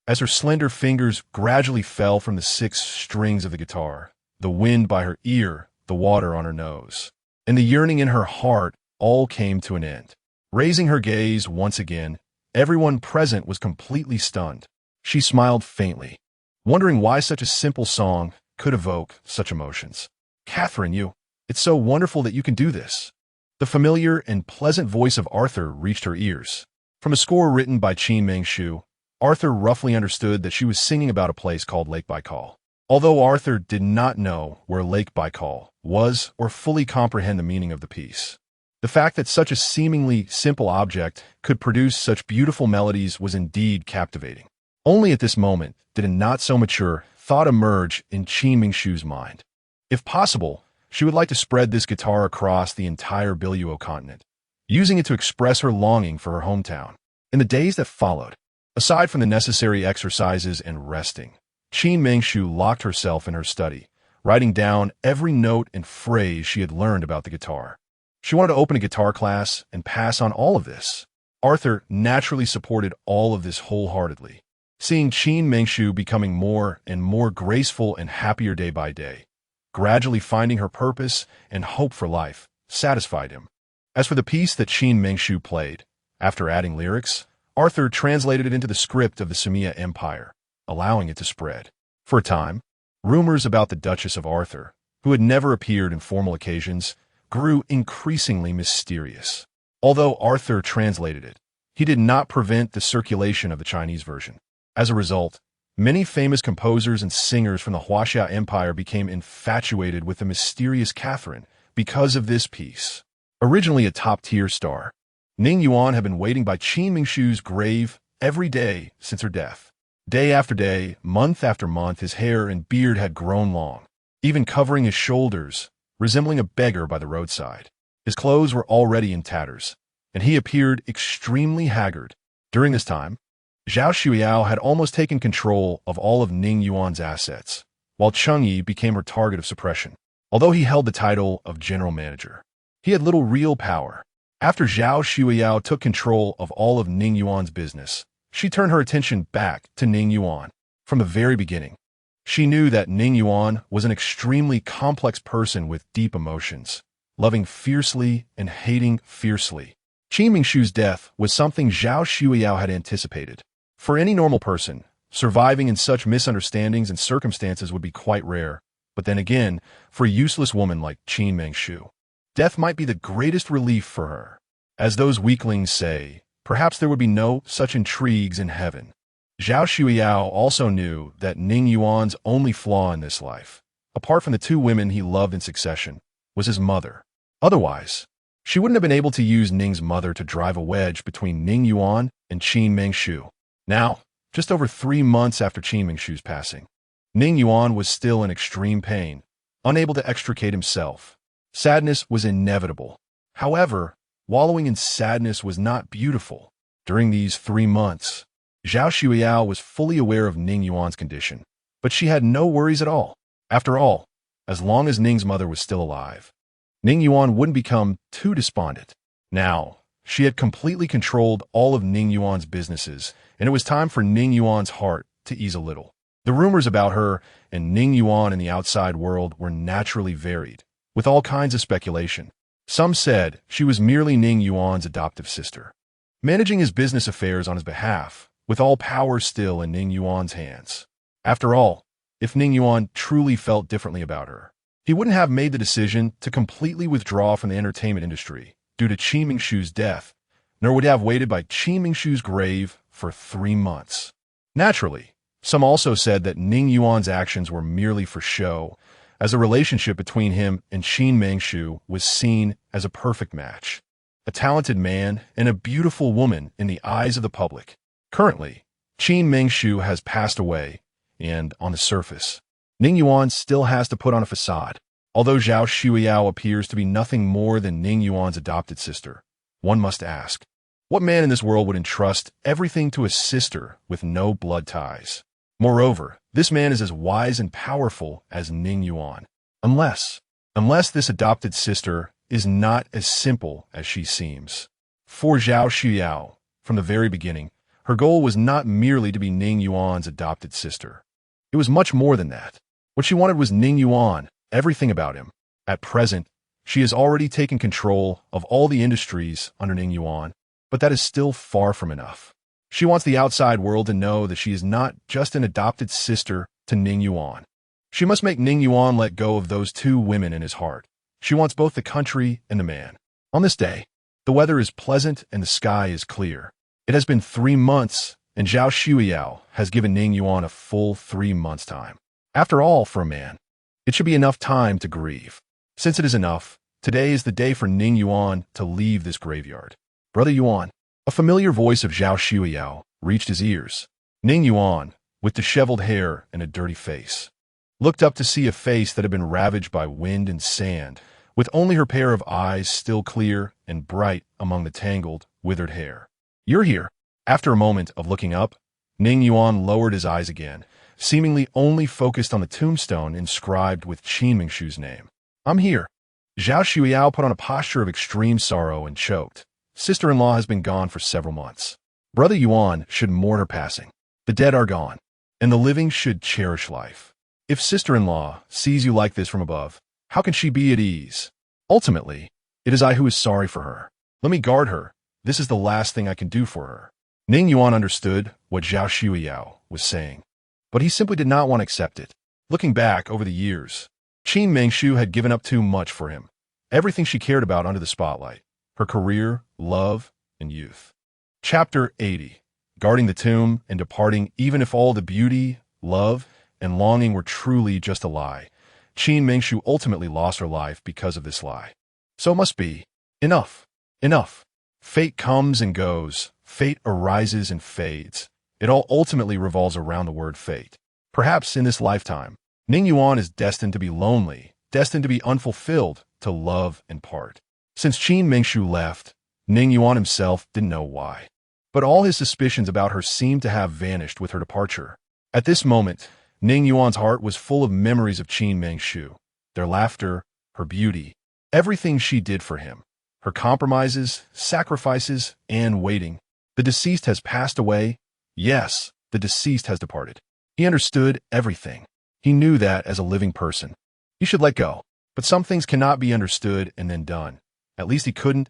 As her slender fingers gradually fell from the 6 strings of the guitar, the wind by her ear, the water on her nose, and the yearning in her heart all came to an end. Raising her gaze once again, everyone present was completely stunned. She smiled faintly, wondering why such a simple song could evoke such emotions. "Catherine, it's so wonderful that you can do this." The familiar and pleasant voice of Arthur reached her ears. From a score written by Qin Mingshu, Arthur roughly understood that she was singing about a place called Lake Baikal. Although Arthur did not know where Lake Baikal was or fully comprehend the meaning of the piece, the fact that such a seemingly simple object could produce such beautiful melodies was indeed captivating. Only at this moment did a not-so-mature thought emerge in Qin Mingshu's mind. If possible, she would like to spread this guitar across the entire Biluo continent, using it to express her longing for her hometown. In the days that followed, aside from the necessary exercises and resting, Qin Mingshu locked herself in her study, writing down every note and phrase she had learned about the guitar. She wanted to open a guitar class and pass on all of this. Arthur naturally supported all of this wholeheartedly. Seeing Qin Mingshu becoming more and more graceful and happier day by day, gradually finding her purpose and hope for life, satisfied him. As for the piece that Qin Mingshu played, after adding lyrics, Arthur translated it into the script of the Sumia Empire, allowing it to spread. For a time, rumors about the Duchess of Arthur, who had never appeared in formal occasions, grew increasingly mysterious. Although Arthur translated it, he did not prevent the circulation of the Chinese version. As a result, many famous composers and singers from the Huaxia Empire became infatuated with the mysterious Catherine because of this piece. Originally a top-tier star, Ning Yuan had been waiting by Qin Mingshu's grave every day since her death. Day after day, month after month, his hair and beard had grown long, even covering his shoulders, resembling a beggar by the roadside. His clothes were already in tatters, and he appeared extremely haggard. During this time, Zhao Shuiyao had almost taken control of all of Ning Yuan's assets, while Chengyi became her target of suppression. Although he held the title of general manager, he had little real power. After Zhao Shuiyao took control of all of Ning Yuan's business, she turned her attention back to Ning Yuan. From the very beginning, she knew that Ning Yuan was an extremely complex person with deep emotions, loving fiercely and hating fiercely. Qin Mingshu's death was something Zhao Shuiyao had anticipated. For any normal person, surviving in such misunderstandings and circumstances would be quite rare. But then again, for a useless woman like Qin Mingshu, death might be the greatest relief for her. As those weaklings say, perhaps there would be no such intrigues in heaven. Zhao Shuiyao also knew that Ning Yuan's only flaw in this life, apart from the two women he loved in succession, was his mother. Otherwise, she wouldn't have been able to use Ning's mother to drive a wedge between Ning Yuan and Qin Mingshu. Now, just over 3 months after Qin Mingshu's passing, Ning Yuan was still in extreme pain, unable to extricate himself. Sadness was inevitable. However, wallowing in sadness was not beautiful. During these 3 months, Zhao Shuiyao was fully aware of Ning Yuan's condition, but she had no worries at all. After all, as long as Ning's mother was still alive, Ning Yuan wouldn't become too despondent. Now, she had completely controlled all of Ning Yuan's businesses, and it was time for Ning Yuan's heart to ease a little. The rumors about her and Ning Yuan in the outside world were naturally varied, with all kinds of speculation. Some said she was merely Ning Yuan's adoptive sister, managing his business affairs on his behalf, with all power still in Ning Yuan's hands. After all, if Ning Yuan truly felt differently about her, he wouldn't have made the decision to completely withdraw from the entertainment industry due to Qin Mingshu's death, nor would he have waited by Qin Mingshu's grave for 3 months. Naturally, some also said that Ning Yuan's actions were merely for show, as the relationship between him and Qin Mingshu was seen as a perfect match. A talented man and a beautiful woman in the eyes of the public. Currently, Qin Mingshu has passed away, and on the surface, Ning Yuan still has to put on a facade. Although Zhao Shuiyao appears to be nothing more than Ning Yuan's adopted sister, one must ask, what man in this world would entrust everything to a sister with no blood ties? Moreover, this man is as wise and powerful as Ning Yuan. Unless this adopted sister is not as simple as she seems. For Zhao Shuiyao, from the very beginning, her goal was not merely to be Ning Yuan's adopted sister. It was much more than that. What she wanted was Ning Yuan, everything about him. At present, she has already taken control of all the industries under Ning Yuan, but that is still far from enough. She wants the outside world to know that she is not just an adopted sister to Ning Yuan. She must make Ning Yuan let go of those 2 women in his heart. She wants both the country and the man. On this day, the weather is pleasant and the sky is clear. It has been 3 months, and Zhao Shuiyao has given Ning Yuan a full 3 months' time. After all, for a man, it should be enough time to grieve. Since it is enough, today is the day for Ning Yuan to leave this graveyard. Brother Yuan, a familiar voice of Zhao Shuiyao reached his ears. Ning Yuan, with disheveled hair and a dirty face, looked up to see a face that had been ravaged by wind and sand, with only her pair of eyes still clear and bright among the tangled, withered hair. You're here. After a moment of looking up, Ning Yuan lowered his eyes again, seemingly only focused on the tombstone inscribed with Qin Mingshu's name. I'm here. Zhao Shuiyao put on a posture of extreme sorrow and choked. Sister-in-law has been gone for several months. Brother Yuan should mourn her passing. The dead are gone, and the living should cherish life. If sister-in-law sees you like this from above, how can she be at ease? Ultimately, it is I who is sorry for her. Let me guard her. This is the last thing I can do for her. Ning Yuan understood what Zhao Shuiyao was saying, but he simply did not want to accept it. Looking back over the years, Qin Mingshu had given up too much for him. Everything she cared about under the spotlight, her career, love, and youth. Chapter 80. Guarding the tomb and departing even if all the beauty, love, and longing were truly just a lie. Qin Mengshu ultimately lost her life because of this lie. So it must be. Enough. Enough. Fate comes and goes. Fate arises and fades. It all ultimately revolves around the word fate. Perhaps in this lifetime, Ning Yuan is destined to be lonely, destined to be unfulfilled, to love and part. Since Qin Mengshu left, Ning Yuan himself didn't know why. But all his suspicions about her seemed to have vanished with her departure. At this moment, Ning Yuan's heart was full of memories of Qin Mengshu, their laughter, her beauty, everything she did for him, her compromises, sacrifices, and waiting. The deceased has passed away. Yes, the deceased has departed. He understood everything. He knew that as a living person. He should let go. But some things cannot be understood and then done. At least he couldn't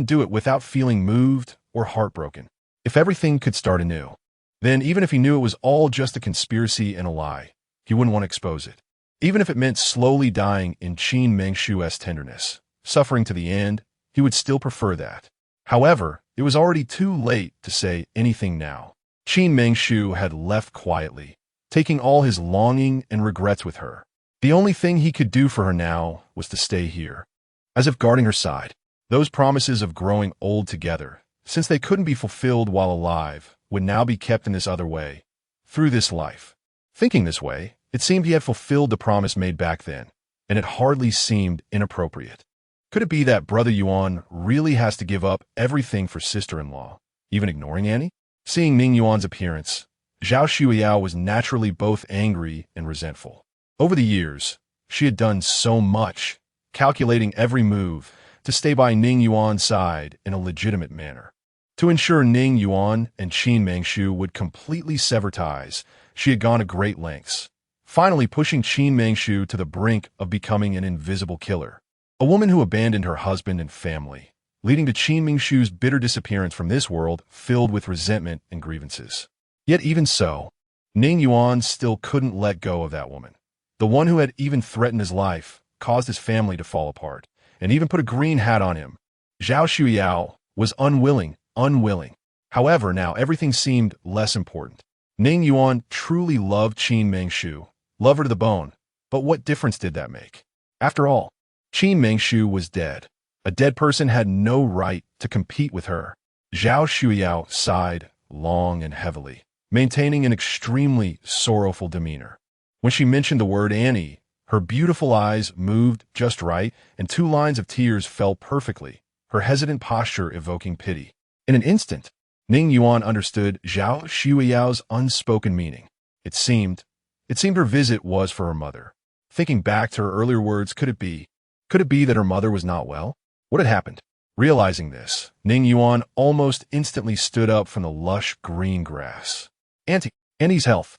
do it without feeling moved or heartbroken. If everything could start anew, then even if he knew it was all just a conspiracy and a lie, he wouldn't want to expose it. Even if it meant slowly dying in Qin Mengshu's tenderness, suffering to the end, he would still prefer that. However, it was already too late to say anything now. Qin Mengshu had left quietly, taking all his longing and regrets with her. The only thing he could do for her now was to stay here, as if guarding her side. Those promises of growing old together, since they couldn't be fulfilled while alive, would now be kept in this other way, through this life. Thinking this way, it seemed he had fulfilled the promise made back then, and it hardly seemed inappropriate. Could it be that Brother Yuan really has to give up everything for sister-in-law, even ignoring Annie? Seeing Ning Yuan's appearance, Zhao Shuiyao was naturally both angry and resentful. Over the years, she had done so much, calculating every move, to stay by Ning Yuan's side in a legitimate manner. To ensure Ning Yuan and Qin Mengshu would completely sever ties, she had gone to great lengths, finally pushing Qin Mengshu to the brink of becoming an invisible killer. A woman who abandoned her husband and family, leading to Qin Mengshu's bitter disappearance from this world filled with resentment and grievances. Yet even so, Ning Yuan still couldn't let go of that woman. The one who had even threatened his life, caused his family to fall apart, and even put a green hat on him. Zhao Shuiyao was unwilling. However, now everything seemed less important. Ning Yuan truly loved Qin Mengshu, loved her to the bone, but what difference did that make? After all, Qin Mengshu was dead. A dead person had no right to compete with her. Zhao Shuiyao sighed long and heavily, maintaining an extremely sorrowful demeanor. When she mentioned the word Annie, her beautiful eyes moved just right, and 2 lines of tears fell perfectly, her hesitant posture evoking pity. In an instant, Ning Yuan understood Zhao Shuiyao's unspoken meaning. It seemed her visit was for her mother. Thinking back to her earlier words, could it be that her mother was not well? What had happened? Realizing this, Ning Yuan almost instantly stood up from the lush green grass. Auntie's health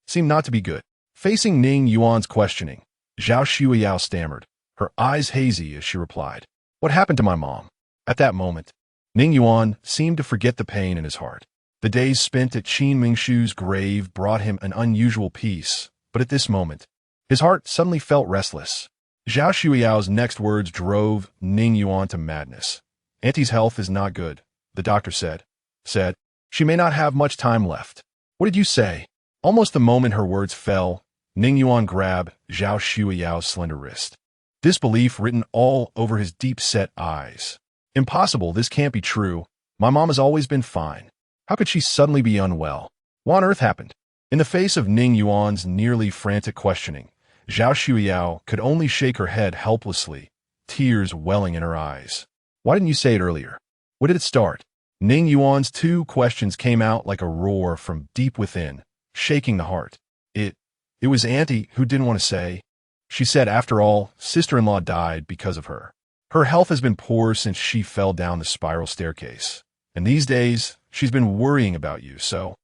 seemed not to be good. Facing Ning Yuan's questioning, Zhao Shuiyao stammered, her eyes hazy as she replied, "What happened to my mom?" At that moment, Ning Yuan seemed to forget the pain in his heart. The days spent at Qin Mengshu's grave brought him an unusual peace, but at this moment, his heart suddenly felt restless. Zhao Shuiyao's next words drove Ning Yuan to madness. "Auntie's health is not good," the doctor said. "She may not have much time left." "What did you say?" Almost the moment her words fell, Ning Yuan grabbed Zhao Shuiyao's slender wrist. Disbelief written all over his deep-set eyes. "Impossible, this can't be true. My mom has always been fine. How could she suddenly be unwell? What on earth happened?" In the face of Ning Yuan's nearly frantic questioning, Zhao Shuiyao could only shake her head helplessly, tears welling in her eyes. "Why didn't you say it earlier? When did it start?" Ning Yuan's 2 questions came out like a roar from deep within, shaking the heart. It was Auntie who didn't want to say. She said, after all, sister-in-law died because of her. Her health has been poor since she fell down the spiral staircase. And these days, she's been worrying about you, so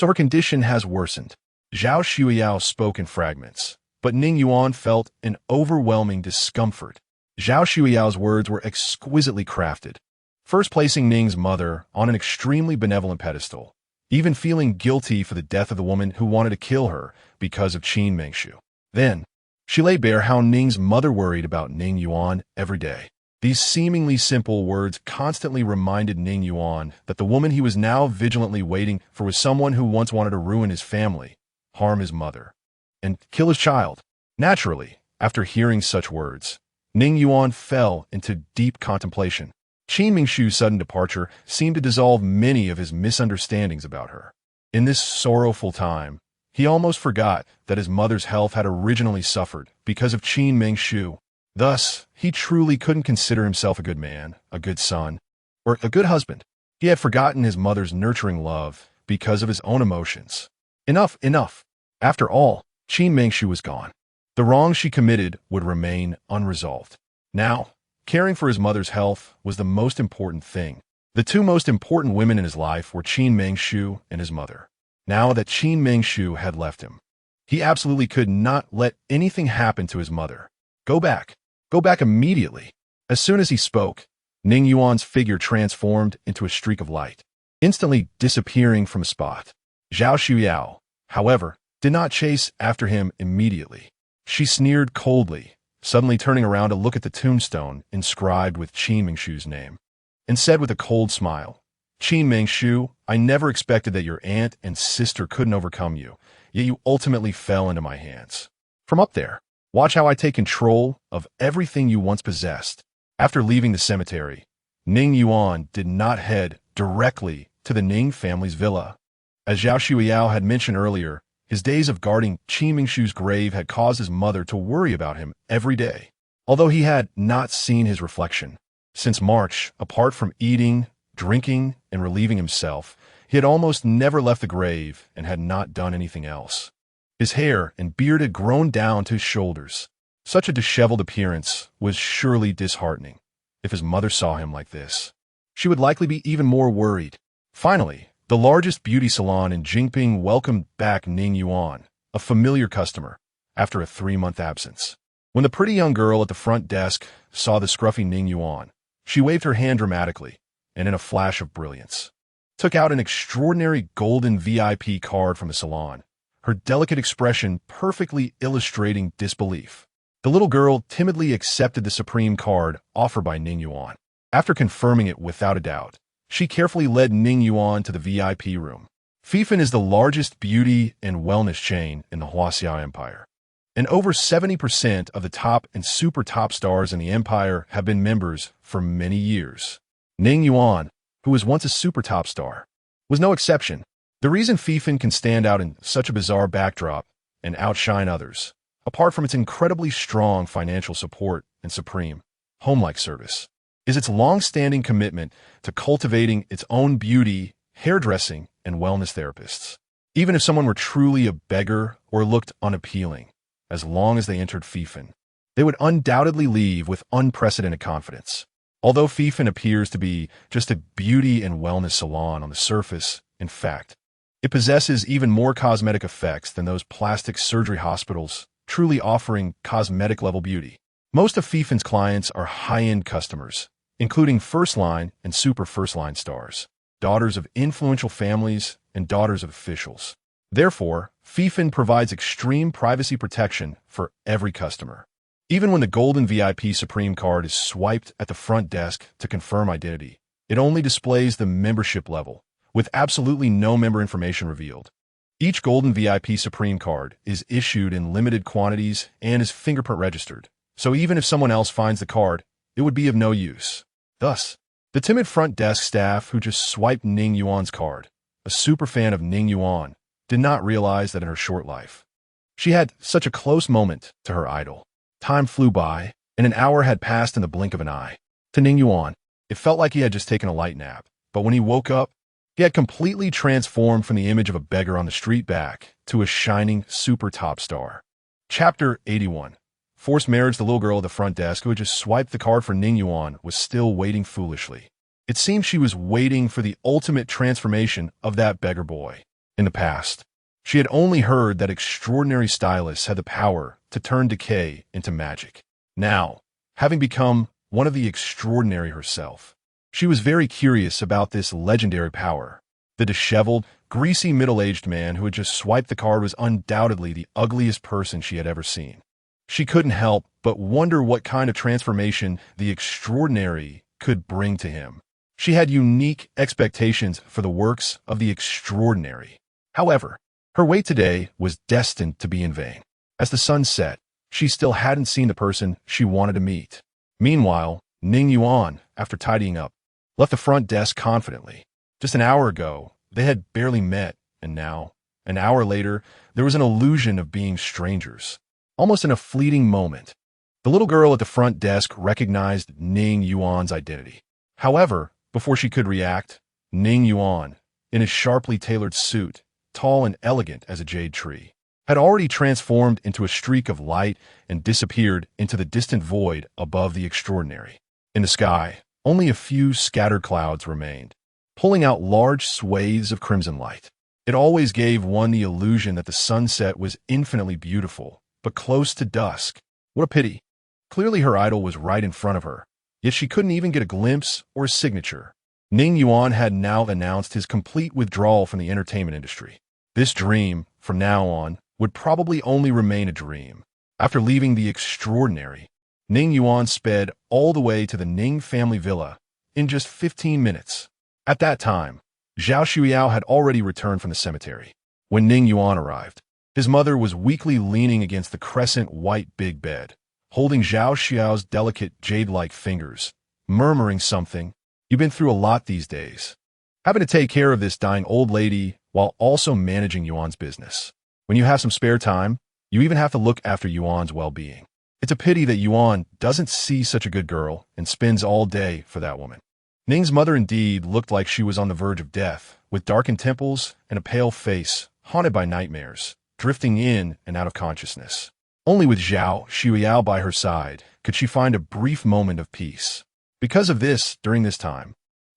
her condition has worsened. Zhao Shuiyao spoke in fragments, but Ning Yuan felt an overwhelming discomfort. Zhao Shuiyao's words were exquisitely crafted, first placing Ning's mother on an extremely benevolent pedestal, even feeling guilty for the death of the woman who wanted to kill her because of Qin Mengshu. Then, she laid bare how Ning's mother worried about Ning Yuan every day. These seemingly simple words constantly reminded Ning Yuan that the woman he was now vigilantly waiting for was someone who once wanted to ruin his family, harm his mother, and kill his child. Naturally, after hearing such words, Ning Yuan fell into deep contemplation. Qin Mingshu's sudden departure seemed to dissolve many of his misunderstandings about her. In this sorrowful time, he almost forgot that his mother's health had originally suffered because of Qin Mingshu. Thus, he truly couldn't consider himself a good man, a good son, or a good husband. He had forgotten his mother's nurturing love because of his own emotions. Enough, enough. After all, Qin Mingshu was gone. The wrong she committed would remain unresolved. Now, caring for his mother's health was the most important thing. The two most important women in his life were Qin Mingshu and his mother. Now that Qin Mingshu had left him, he absolutely could not let anything happen to his mother. Go back. Go back immediately. As soon as he spoke, Ning Yuan's figure transformed into a streak of light, instantly disappearing from a spot. Zhao Shuyao, however, did not chase after him immediately. She sneered coldly, suddenly turning around to look at the tombstone inscribed with Qin Mingshu's name, and said with a cold smile, "Qin Mingshu, I never expected that your aunt and sister couldn't overcome you, yet you ultimately fell into my hands. From up there, watch how I take control of everything you once possessed." After leaving the cemetery, Ning Yuan did not head directly to the Ning family's villa. As Zhao Shuyao had mentioned earlier, his days of guarding Qin Mingshu's grave had caused his mother to worry about him every day. Although he had not seen his reflection since March, apart from eating, drinking, and relieving himself, he had almost never left the grave and had not done anything else. His hair and beard had grown down to his shoulders. Such a disheveled appearance was surely disheartening. If his mother saw him like this, she would likely be even more worried. Finally, the largest beauty salon in Jingping welcomed back Ning Yuan, a familiar customer, after a 3-month absence. When the pretty young girl at the front desk saw the scruffy Ning Yuan, she waved her hand dramatically, and in a flash of brilliance, took out an extraordinary golden VIP card from the salon, her delicate expression perfectly illustrating disbelief. The little girl timidly accepted the supreme card offered by Ning Yuan. After confirming it without a doubt, she carefully led Ning Yuan to the VIP room. Fifan is the largest beauty and wellness chain in the Huaxia Empire, and over 70% of the top and super top stars in the empire have been members for many years. Ning Yuan, who was once a super top star, was no exception. The reason Fifan can stand out in such a bizarre backdrop and outshine others, apart from its incredibly strong financial support and supreme, home-like service, is its long-standing commitment to cultivating its own beauty, hairdressing, and wellness therapists. Even if someone were truly a beggar or looked unappealing, as long as they entered Fifan, they would undoubtedly leave with unprecedented confidence. Although Fifan appears to be just a beauty and wellness salon on the surface, in fact, it possesses even more cosmetic effects than those plastic surgery hospitals, truly offering cosmetic-level beauty. Most of Fifan's clients are high-end customers, including first-line and super first-line stars, daughters of influential families, and daughters of officials. Therefore, Fifan provides extreme privacy protection for every customer. Even when the golden VIP Supreme card is swiped at the front desk to confirm identity, it only displays the membership level, with absolutely no member information revealed. Each golden VIP Supreme card is issued in limited quantities and is fingerprint registered, so even if someone else finds the card, it would be of no use. Thus, the timid front desk staff who just swiped Ning Yuan's card, a super fan of Ning Yuan, did not realize that in her short life, she had such a close moment to her idol. Time flew by, and an hour had passed in the blink of an eye. To Ning Yuan, it felt like he had just taken a light nap, but when he woke up, he had completely transformed from the image of a beggar on the street back to a shining super top star. Chapter 81. Forced marriage. The little girl at the front desk who had just swiped the card for Ning Yuan was still waiting foolishly. It seemed she was waiting for the ultimate transformation of that beggar boy. In the past, she had only heard that extraordinary stylists had the power to turn decay into magic. Now, having become one of the extraordinary herself, she was very curious about this legendary power. The disheveled, greasy middle-aged man who had just swiped the card was undoubtedly the ugliest person she had ever seen. She couldn't help but wonder what kind of transformation the extraordinary could bring to him. She had unique expectations for the works of the extraordinary. However, her wait today was destined to be in vain. As the sun set, she still hadn't seen the person she wanted to meet. Meanwhile, Ning Yuan, after tidying up, left the front desk confidently. Just an hour ago, they had barely met, and now, an hour later, there was an illusion of being strangers. Almost in a fleeting moment, the little girl at the front desk recognized Ning Yuan's identity. However, before she could react, Ning Yuan, in his sharply tailored suit, tall and elegant as a jade tree, had already transformed into a streak of light and disappeared into the distant void above the extraordinary. In the sky, only a few scattered clouds remained, pulling out large swathes of crimson light. It always gave one the illusion that the sunset was infinitely beautiful, but close to dusk. What a pity. Clearly her idol was right in front of her, yet she couldn't even get a glimpse or a signature. Ning Yuan had now announced his complete withdrawal from the entertainment industry. This dream, from now on, would probably only remain a dream. After leaving the extraordinary, Ning Yuan sped all the way to the Ning family villa in just 15 minutes. At that time, Zhao Shuiyao had already returned from the cemetery. When Ning Yuan arrived, his mother was weakly leaning against the crescent white big bed, holding Zhao Shuiyao's delicate jade-like fingers, murmuring something. "You've been through a lot these days, having to take care of this dying old lady while also managing Yuan's business. When you have some spare time, you even have to look after Yuan's well-being. It's a pity that Yuan doesn't see such a good girl and spends all day for that woman." Ning's mother indeed looked like she was on the verge of death, with darkened temples and a pale face, haunted by nightmares, drifting in and out of consciousness. Only with Zhao Shuiyao by her side could she find a brief moment of peace. Because of this, during this time,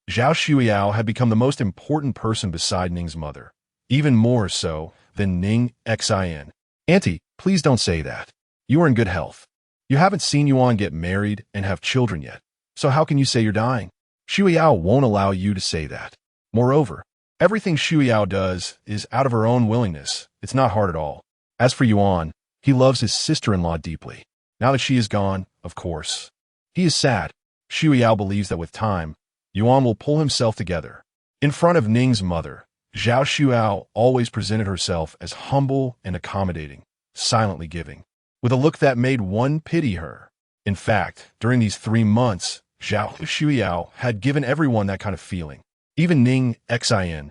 Zhao Shuiyao had become the most important person beside Ning's mother, even more so than Ning Xin. "Auntie, please don't say that. You are in good health. You haven't seen Yuan get married and have children yet, so how can you say you're dying? Shuiyao won't allow you to say that. Moreover, everything Shuiyao does is out of her own willingness. It's not hard at all. As for Yuan, he loves his sister-in-law deeply. Now that she is gone, of course, he is sad. Shuiyao believes that with time, Yuan will pull himself together." In front of Ning's mother, Zhao Shuiyao always presented herself as humble and accommodating, silently giving, with a look that made one pity her. In fact, during these 3 months, Zhao Shuiyao had given everyone that kind of feeling. Even Ning Xin,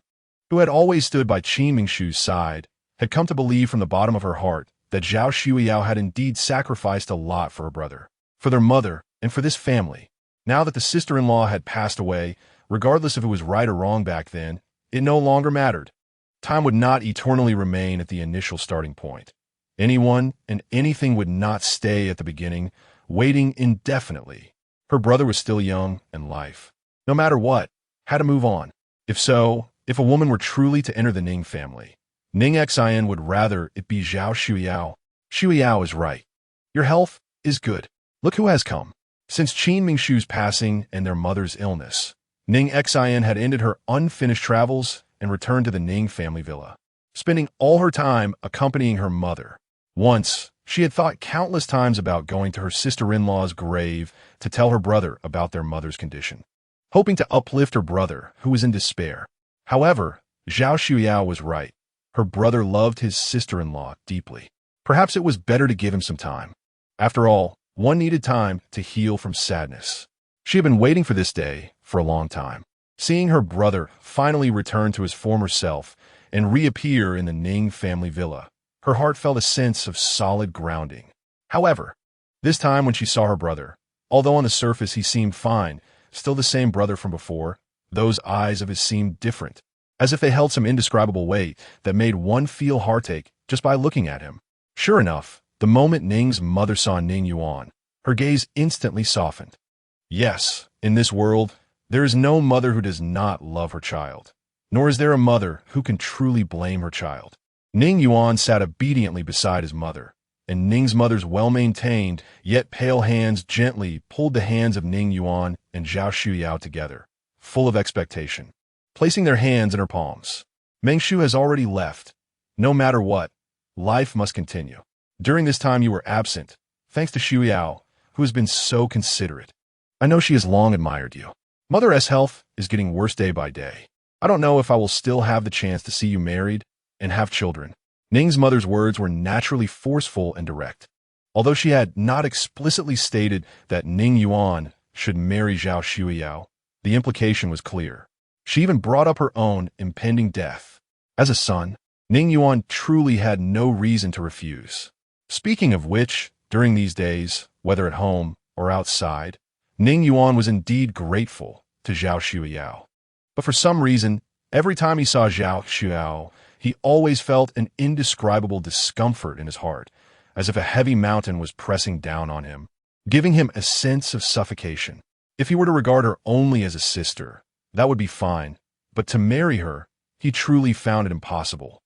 who had always stood by Qin Mingshu's side, had come to believe from the bottom of her heart that Zhao Shuiyao had indeed sacrificed a lot for her brother, for their mother, and for this family. Now that the sister-in-law had passed away, regardless if it was right or wrong back then, it no longer mattered. Time would not eternally remain at the initial starting point. Anyone and anything would not stay at the beginning, waiting indefinitely. Her brother was still young, and life, no matter what, had to move on. If a woman were truly to enter the Ning family, Ning Xin would rather it be Zhao Shuiyao. Shuiyao is right. Your health is good. Look who has come. Since Qin Mingshu's passing and their mother's illness, Ning Xin had ended her unfinished travels and returned to the Ning family villa, spending all her time accompanying her mother. Once, she had thought countless times about going to her sister-in-law's grave to tell her brother about their mother's condition, hoping to uplift her brother, who was in despair. However, Zhao Shuiyao was right. Her brother loved his sister-in-law deeply. Perhaps it was better to give him some time. After all, one needed time to heal from sadness. She had been waiting for this day for a long time. Seeing her brother finally return to his former self and reappear in the Ning family villa, her heart felt a sense of solid grounding. However, this time when she saw her brother, although on the surface he seemed fine, still the same brother from before, those eyes of his seemed different, as if they held some indescribable weight that made one feel heartache just by looking at him. Sure enough, the moment Ning's mother saw Ning Yuan, her gaze instantly softened. Yes, in this world, there is no mother who does not love her child, nor is there a mother who can truly blame her child. Ning Yuan sat obediently beside his mother, and Ning's mother's well-maintained, yet pale hands gently pulled the hands of Ning Yuan and Zhao Shuiyao together, full of expectation, placing their hands in her palms. Mingshu has already left. No matter what, life must continue. During this time you were absent, thanks to Xu Yao, who has been so considerate. I know she has long admired you. Mother's health is getting worse day by day. I don't know if I will still have the chance to see you married and have children. Ning's mother's words were naturally forceful and direct. Although she had not explicitly stated that Ning Yuan should marry Zhao Xuyao, the implication was clear. She even brought up her own impending death. As a son, Ning Yuan truly had no reason to refuse. Speaking of which, during these days, whether at home or outside, Ning Yuan was indeed grateful to Zhao Xuyao. But for some reason, every time he saw Zhao Xuyao, he always felt an indescribable discomfort in his heart, as if a heavy mountain was pressing down on him, giving him a sense of suffocation. If he were to regard her only as a sister, that would be fine, but to marry her, he truly found it impossible.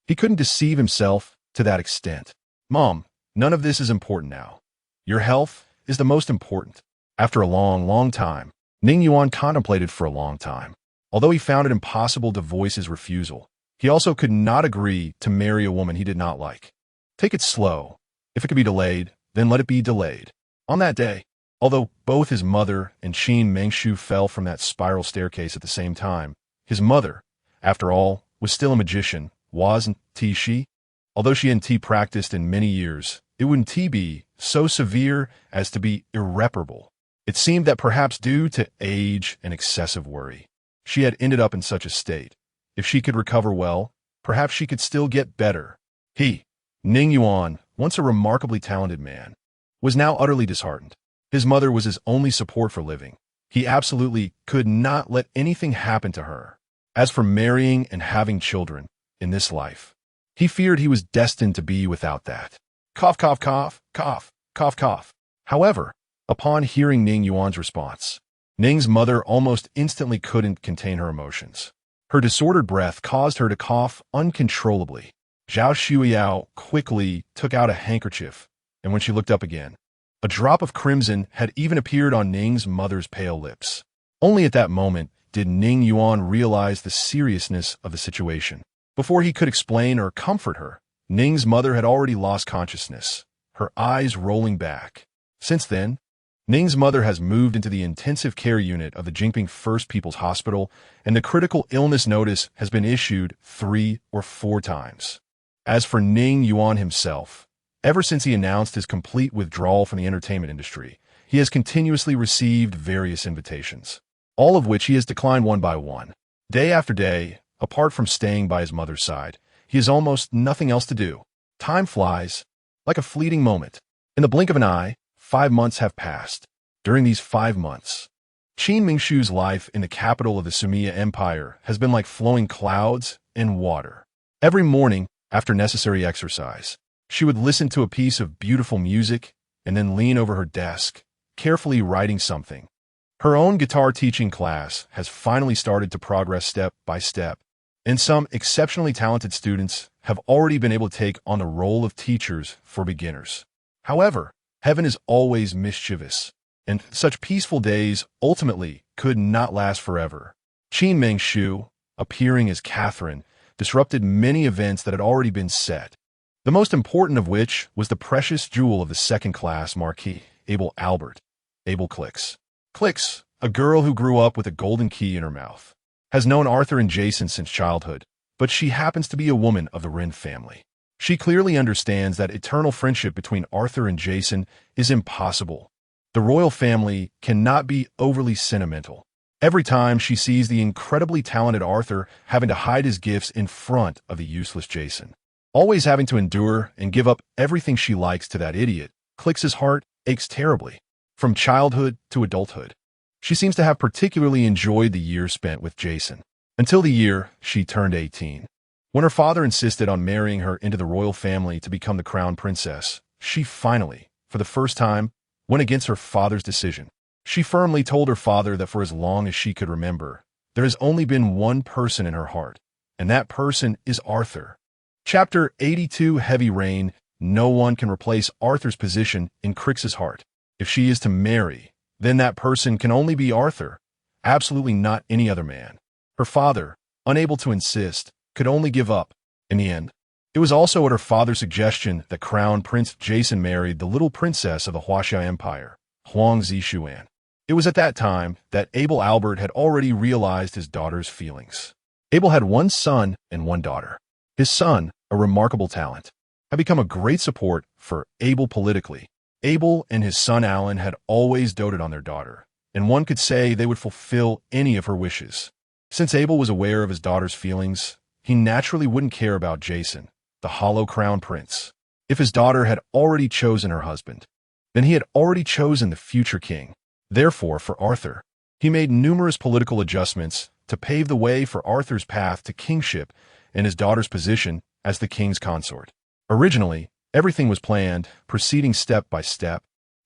He couldn't deceive himself to that extent. Mom, none of this is important now. Your health is the most important. After a long time, Ning Yuan contemplated for a long time. Although he found it impossible to voice his refusal, he also could not agree to marry a woman he did not like. Take it slow. If it could be delayed, then let it be delayed. On that day, although both his mother and Qin Mengshu fell from that spiral staircase at the same time, his mother, after all, was still a magician, wasn't she? Although she hadn't practiced in many years, it wouldn't be so severe as to be irreparable. It seemed that perhaps due to age and excessive worry, she had ended up in such a state. If she could recover well, perhaps she could still get better. He, Ning Yuan, once a remarkably talented man, was now utterly disheartened. His mother was his only support for living. He absolutely could not let anything happen to her. As for marrying and having children in this life, he feared he was destined to be without that. Cough, cough, cough, cough, cough, cough. However, upon hearing Ning Yuan's response, Ning's mother almost instantly couldn't contain her emotions. Her disordered breath caused her to cough uncontrollably. Zhao Xuyao quickly took out a handkerchief, and when she looked up again, a drop of crimson had even appeared on Ning's mother's pale lips. Only at that moment did Ning Yuan realize the seriousness of the situation. Before he could explain or comfort her, Ning's mother had already lost consciousness, her eyes rolling back. Since then, Ning's mother has moved into the intensive care unit of the Jingping First People's Hospital, and the critical illness notice has been issued 3 or 4 times. As for Ning Yuan himself, ever since he announced his complete withdrawal from the entertainment industry, he has continuously received various invitations, all of which he has declined one by one. Day after day, apart from staying by his mother's side, he has almost nothing else to do. Time flies like a fleeting moment. In the blink of an eye, 5 months have passed. During these 5 months, Qin Mingshu's life in the capital of the Sumia Empire has been like flowing clouds and water. Every morning, after necessary exercise, she would listen to a piece of beautiful music and then lean over her desk, carefully writing something. Her own guitar teaching class has finally started to progress step by step, and some exceptionally talented students have already been able to take on the role of teachers for beginners. However, heaven is always mischievous, and such peaceful days ultimately could not last forever. Qin Mengshu, appearing as Catherine, disrupted many events that had already been set, the most important of which was the precious jewel of the second-class Marquis, Abel Albert, Abel Clicks. Clicks, a girl who grew up with a golden key in her mouth, has known Arthur and Jason since childhood, but she happens to be a woman of the Ren family. She clearly understands that eternal friendship between Arthur and Jason is impossible. The royal family cannot be overly sentimental. Every time she sees the incredibly talented Arthur having to hide his gifts in front of the useless Jason, always having to endure and give up everything she likes to that idiot, Clicks's heart aches terribly. From childhood to adulthood, she seems to have particularly enjoyed the years spent with Jason, until the year she turned 18. When her father insisted on marrying her into the royal family to become the crown princess, she finally, for the first time, went against her father's decision. She firmly told her father that for as long as she could remember, there has only been one person in her heart, and that person is Arthur. Chapter 82, Heavy Rain. No one can replace Arthur's position in Crix's heart. If she is to marry, then that person can only be Arthur, absolutely not any other man. Her father, unable to insist, could only give up. In the end, It was also at her father's suggestion that Crown Prince Jason married the little princess of the Huaxia Empire, Huang Zishuan. It was at that time that Abel Albert had already realized his daughter's feelings. Abel had one son and one daughter. His son, a remarkable talent, had become a great support for Abel politically. Abel and his son Alan had always doted on their daughter, and one could say they would fulfill any of her wishes. Since Abel was aware of his daughter's feelings, he naturally wouldn't care about Jason, the hollow crown prince. If his daughter had already chosen her husband, then he had already chosen the future king. Therefore, for Arthur, he made numerous political adjustments to pave the way for Arthur's path to kingship and his daughter's position as the king's consort. Originally, everything was planned, proceeding step by step,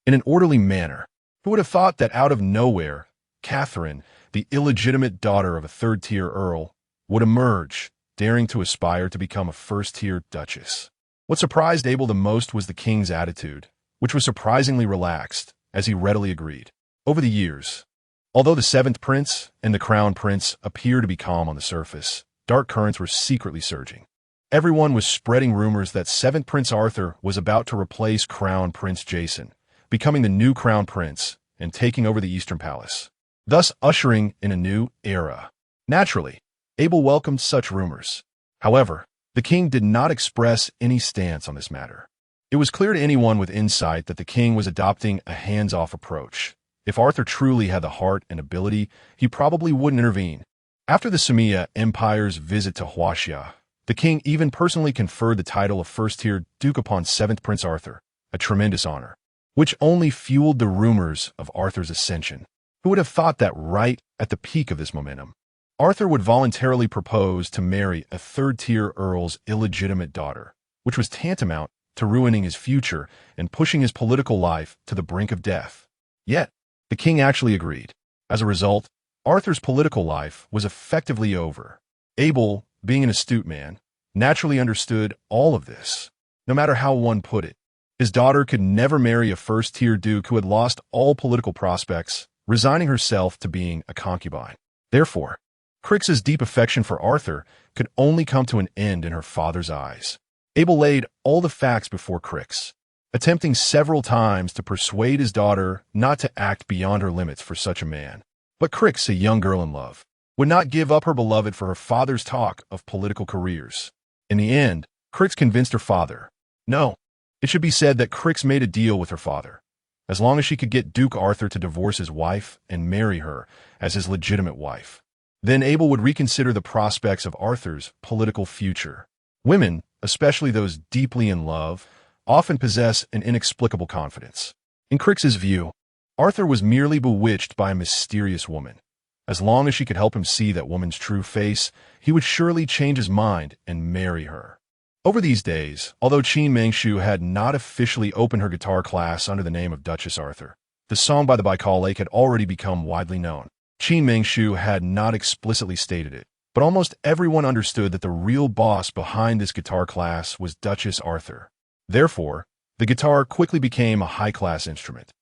in an orderly manner. Who would have thought that out of nowhere, Catherine, the illegitimate daughter of a third-tier earl, would emerge, daring to aspire to become a first-tier duchess? What surprised Abel the most was the king's attitude, which was surprisingly relaxed, as he readily agreed. Over the years, although the seventh prince and the crown prince appear to be calm on the surface, dark currents were secretly surging. Everyone was spreading rumors that seventh Prince Arthur was about to replace Crown Prince Jason, becoming the new crown prince and taking over the Eastern Palace, thus ushering in a new era. Naturally, Abel welcomed such rumors. However, the king did not express any stance on this matter. It was clear to anyone with insight that the king was adopting a hands-off approach. If Arthur truly had the heart and ability, he probably wouldn't intervene. After the Sumia Empire's visit to Huaxia, the king even personally conferred the title of first-tier duke upon seventh Prince Arthur, a tremendous honor, which only fueled the rumors of Arthur's ascension. Who would have thought that right at the peak of this momentum, Arthur would voluntarily propose to marry a third-tier earl's illegitimate daughter, which was tantamount to ruining his future and pushing his political life to the brink of death. Yet, the king actually agreed. As a result, Arthur's political life was effectively over. Abel, being an astute man, naturally understood all of this. No matter how one put it, his daughter could never marry a first-tier duke who had lost all political prospects, resigning herself to being a concubine. Therefore, Crix's deep affection for Arthur could only come to an end in her father's eyes. Abel laid all the facts before Crix, attempting several times to persuade his daughter not to act beyond her limits for such a man. But Crix, a young girl in love, would not give up her beloved for her father's talk of political careers. In the end, Crix convinced her father. No, it should be said that Crix made a deal with her father. As long as she could get Duke Arthur to divorce his wife and marry her as his legitimate wife, then Abel would reconsider the prospects of Arthur's political future. Women, especially those deeply in love, often possess an inexplicable confidence. In Crix's view, Arthur was merely bewitched by a mysterious woman. As long as she could help him see that woman's true face, he would surely change his mind and marry her. Over these days, although Qin Mangshu had not officially opened her guitar class under the name of Duchess Arthur, the song by the Baikal Lake had already become widely known. Qin Mangshu had not explicitly stated it, but almost everyone understood that the real boss behind this guitar class was Duchess Arthur. Therefore, the guitar quickly became a high-class instrument,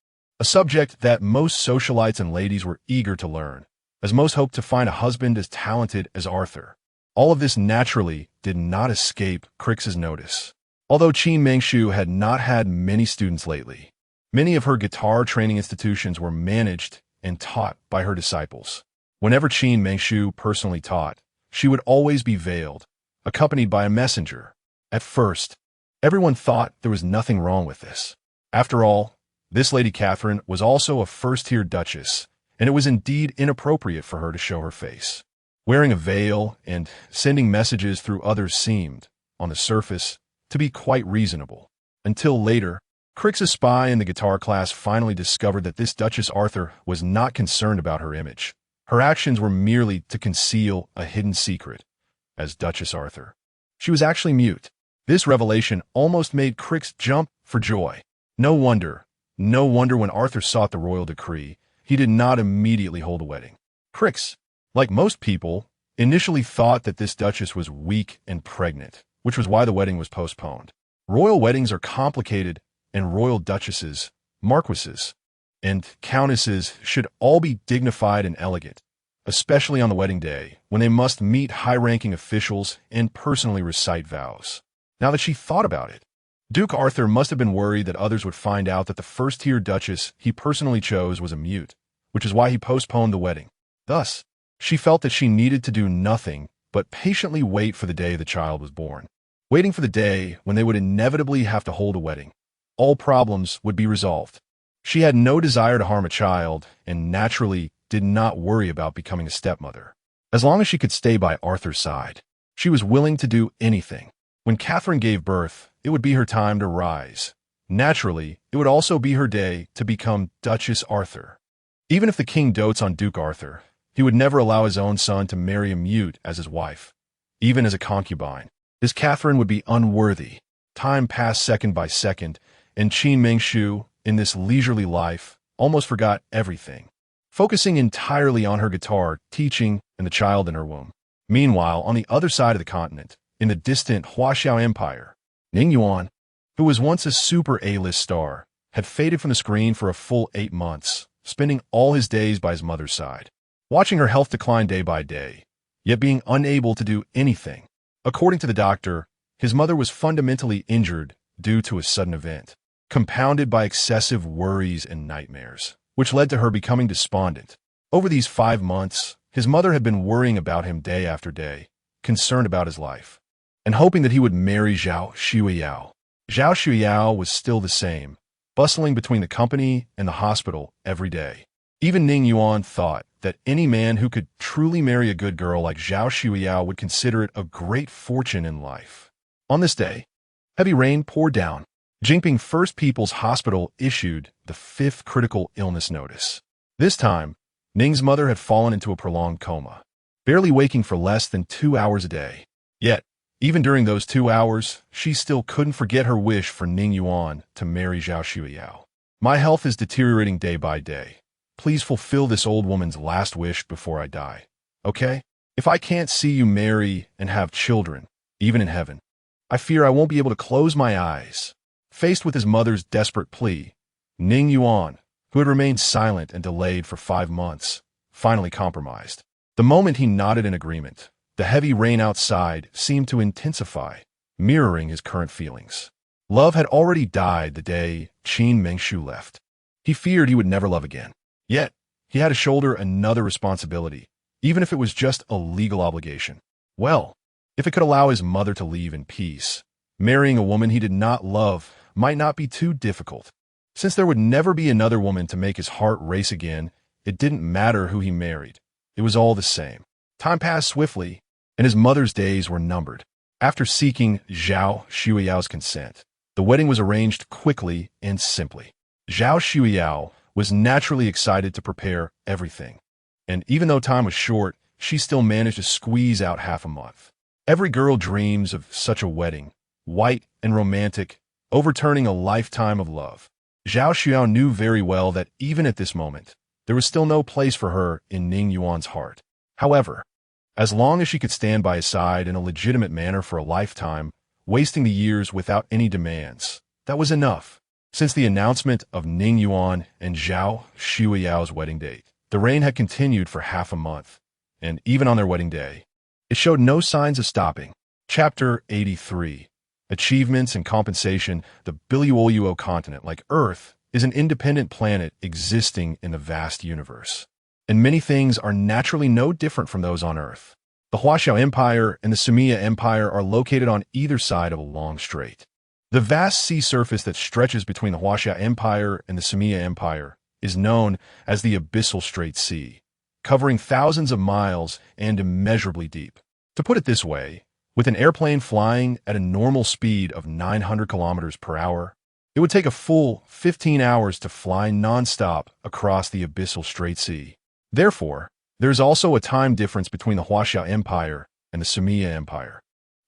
a subject that most socialites and ladies were eager to learn, as most hoped to find a husband as talented as Arthur. All of this naturally did not escape Crix's notice. Although Qin Mangshu had not had many students lately, many of her guitar training institutions were managed and taught by her disciples. Whenever Qin Mangshu personally taught, she would always be veiled, accompanied by a messenger. At first, everyone thought there was nothing wrong with this. After all, this Lady Catherine was also a first-tier duchess, and it was indeed inappropriate for her to show her face. Wearing a veil and sending messages through others seemed, on the surface, to be quite reasonable. Until later, Crix's spy in the guitar class finally discovered that this Duchess Arthur was not concerned about her image. Her actions were merely to conceal a hidden secret. As Duchess Arthur, she was actually mute. This revelation almost made Crix jump for joy. No wonder when Arthur sought the royal decree, he did not immediately hold a wedding. Crix, like most people, initially thought that this duchess was weak and pregnant, which was why the wedding was postponed. Royal weddings are complicated, and royal duchesses, marquises, and countesses should all be dignified and elegant, especially on the wedding day, when they must meet high-ranking officials and personally recite vows. now that she thought about it. Duke Arthur must have been worried that others would find out that the first-tier duchess he personally chose was a mute, which is why he postponed the wedding. Thus, she felt that she needed to do nothing but patiently wait for the day the child was born. Waiting for the day when they would inevitably have to hold a wedding. All problems would be resolved. She had no desire to harm a child and naturally did not worry about becoming a stepmother. As long as she could stay by Arthur's side, she was willing to do anything. When Catherine gave birth, it would be her time to rise. Naturally, it would also be her day to become Duchess Arthur. Even if the king dotes on Duke Arthur, he would never allow his own son to marry a mute as his wife, even as a concubine. His Catherine would be unworthy. Time passed second by second, and Qin Mengshu, in this leisurely life, almost forgot everything, focusing entirely on her guitar, teaching, and the child in her womb. Meanwhile, on the other side of the continent, in the distant Huaxiao Empire, Ning Yuan, who was once a super A-list star, had faded from the screen for a full 8 months, spending all his days by his mother's side, watching her health decline day by day, yet being unable to do anything. According to the doctor, his mother was fundamentally injured due to a sudden event, compounded by excessive worries and nightmares, which led to her becoming despondent. Over these 5 months, his mother had been worrying about him day after day, concerned about his life, and hoping that he would marry Zhao Xueyao. Zhao Xueyao was still the same, bustling between the company and the hospital every day. Even Ning Yuan thought that any man who could truly marry a good girl like Zhao Xueyao would consider it a great fortune in life. On this day, heavy rain poured down. Jingping First People's Hospital issued the 5th critical illness notice. This time, Ning's mother had fallen into a prolonged coma, barely waking for less than 2 hours a day. Yet, even during those 2 hours, she still couldn't forget her wish for Ning Yuan to marry Zhao Xueyao. My health is deteriorating day by day. Please fulfill this old woman's last wish before I die, okay? If I can't see you marry and have children, even in heaven, I fear I won't be able to close my eyes. Faced with his mother's desperate plea, Ning Yuan, who had remained silent and delayed for 5 months, finally compromised. The moment he nodded in agreement, the heavy rain outside seemed to intensify, mirroring his current feelings. Love had already died the day Qin Mengshu left. He feared he would never love again. Yet, he had to shoulder another responsibility, even if it was just a legal obligation. Well, if it could allow his mother to leave in peace, marrying a woman he did not love might not be too difficult. Since there would never be another woman to make his heart race again, it didn't matter who he married. It was all the same. Time passed swiftly, and his mother's days were numbered. After seeking Zhao Xueyao's consent, the wedding was arranged quickly and simply. Zhao Xueyao was naturally excited to prepare everything, and even though time was short, she still managed to squeeze out half a month. Every girl dreams of such a wedding, white and romantic, overturning a lifetime of love. Zhao Xueyao knew very well that even at this moment, there was still no place for her in Ning Yuan's heart. However, as long as she could stand by his side in a legitimate manner for a lifetime, wasting the years without any demands, that was enough. Since the announcement of Ning Yuan and Zhao Xueyao's wedding date, the rain had continued for half a month, and even on their wedding day, it showed no signs of stopping. Chapter 83. Achievements and Compensation. The Biluoluo continent, like Earth, is an independent planet existing in the vast universe, and many things are naturally no different from those on Earth. The Huaxiao Empire and the Sumia Empire are located on either side of a long strait. The vast sea surface that stretches between the Huaxiao Empire and the Sumia Empire is known as the Abyssal Strait Sea, covering thousands of miles and immeasurably deep. To put it this way, with an airplane flying at a normal speed of 900 kilometers per hour, it would take a full 15 hours to fly nonstop across the Abyssal Strait Sea. Therefore, there is also a time difference between the Huaxiao Empire and the Sumia Empire.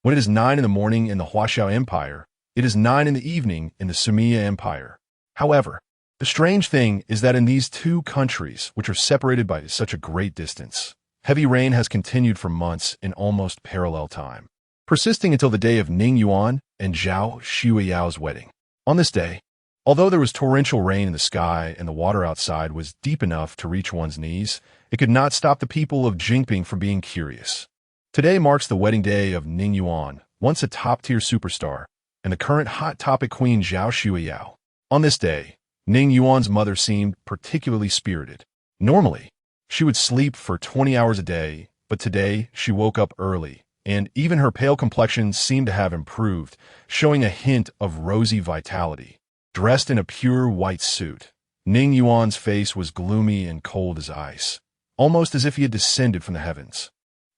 When it is 9 in the morning in the Huaxiao Empire, it is 9 in the evening in the Sumia Empire. However, the strange thing is that in these two countries, which are separated by such a great distance, heavy rain has continued for months in almost parallel time, persisting until the day of Ning Yuan and Zhao Xueyao's wedding. On this day, although there was torrential rain in the sky and the water outside was deep enough to reach one's knees, it could not stop the people of Jingping from being curious. Today marks the wedding day of Ning Yuan, once a top-tier superstar, and the current hot topic queen Zhao Shuiyao. On this day, Ning Yuan's mother seemed particularly spirited. Normally, she would sleep for 20 hours a day, but today she woke up early, and even her pale complexion seemed to have improved, showing a hint of rosy vitality. Dressed in a pure white suit, Ning Yuan's face was gloomy and cold as ice, almost as if he had descended from the heavens.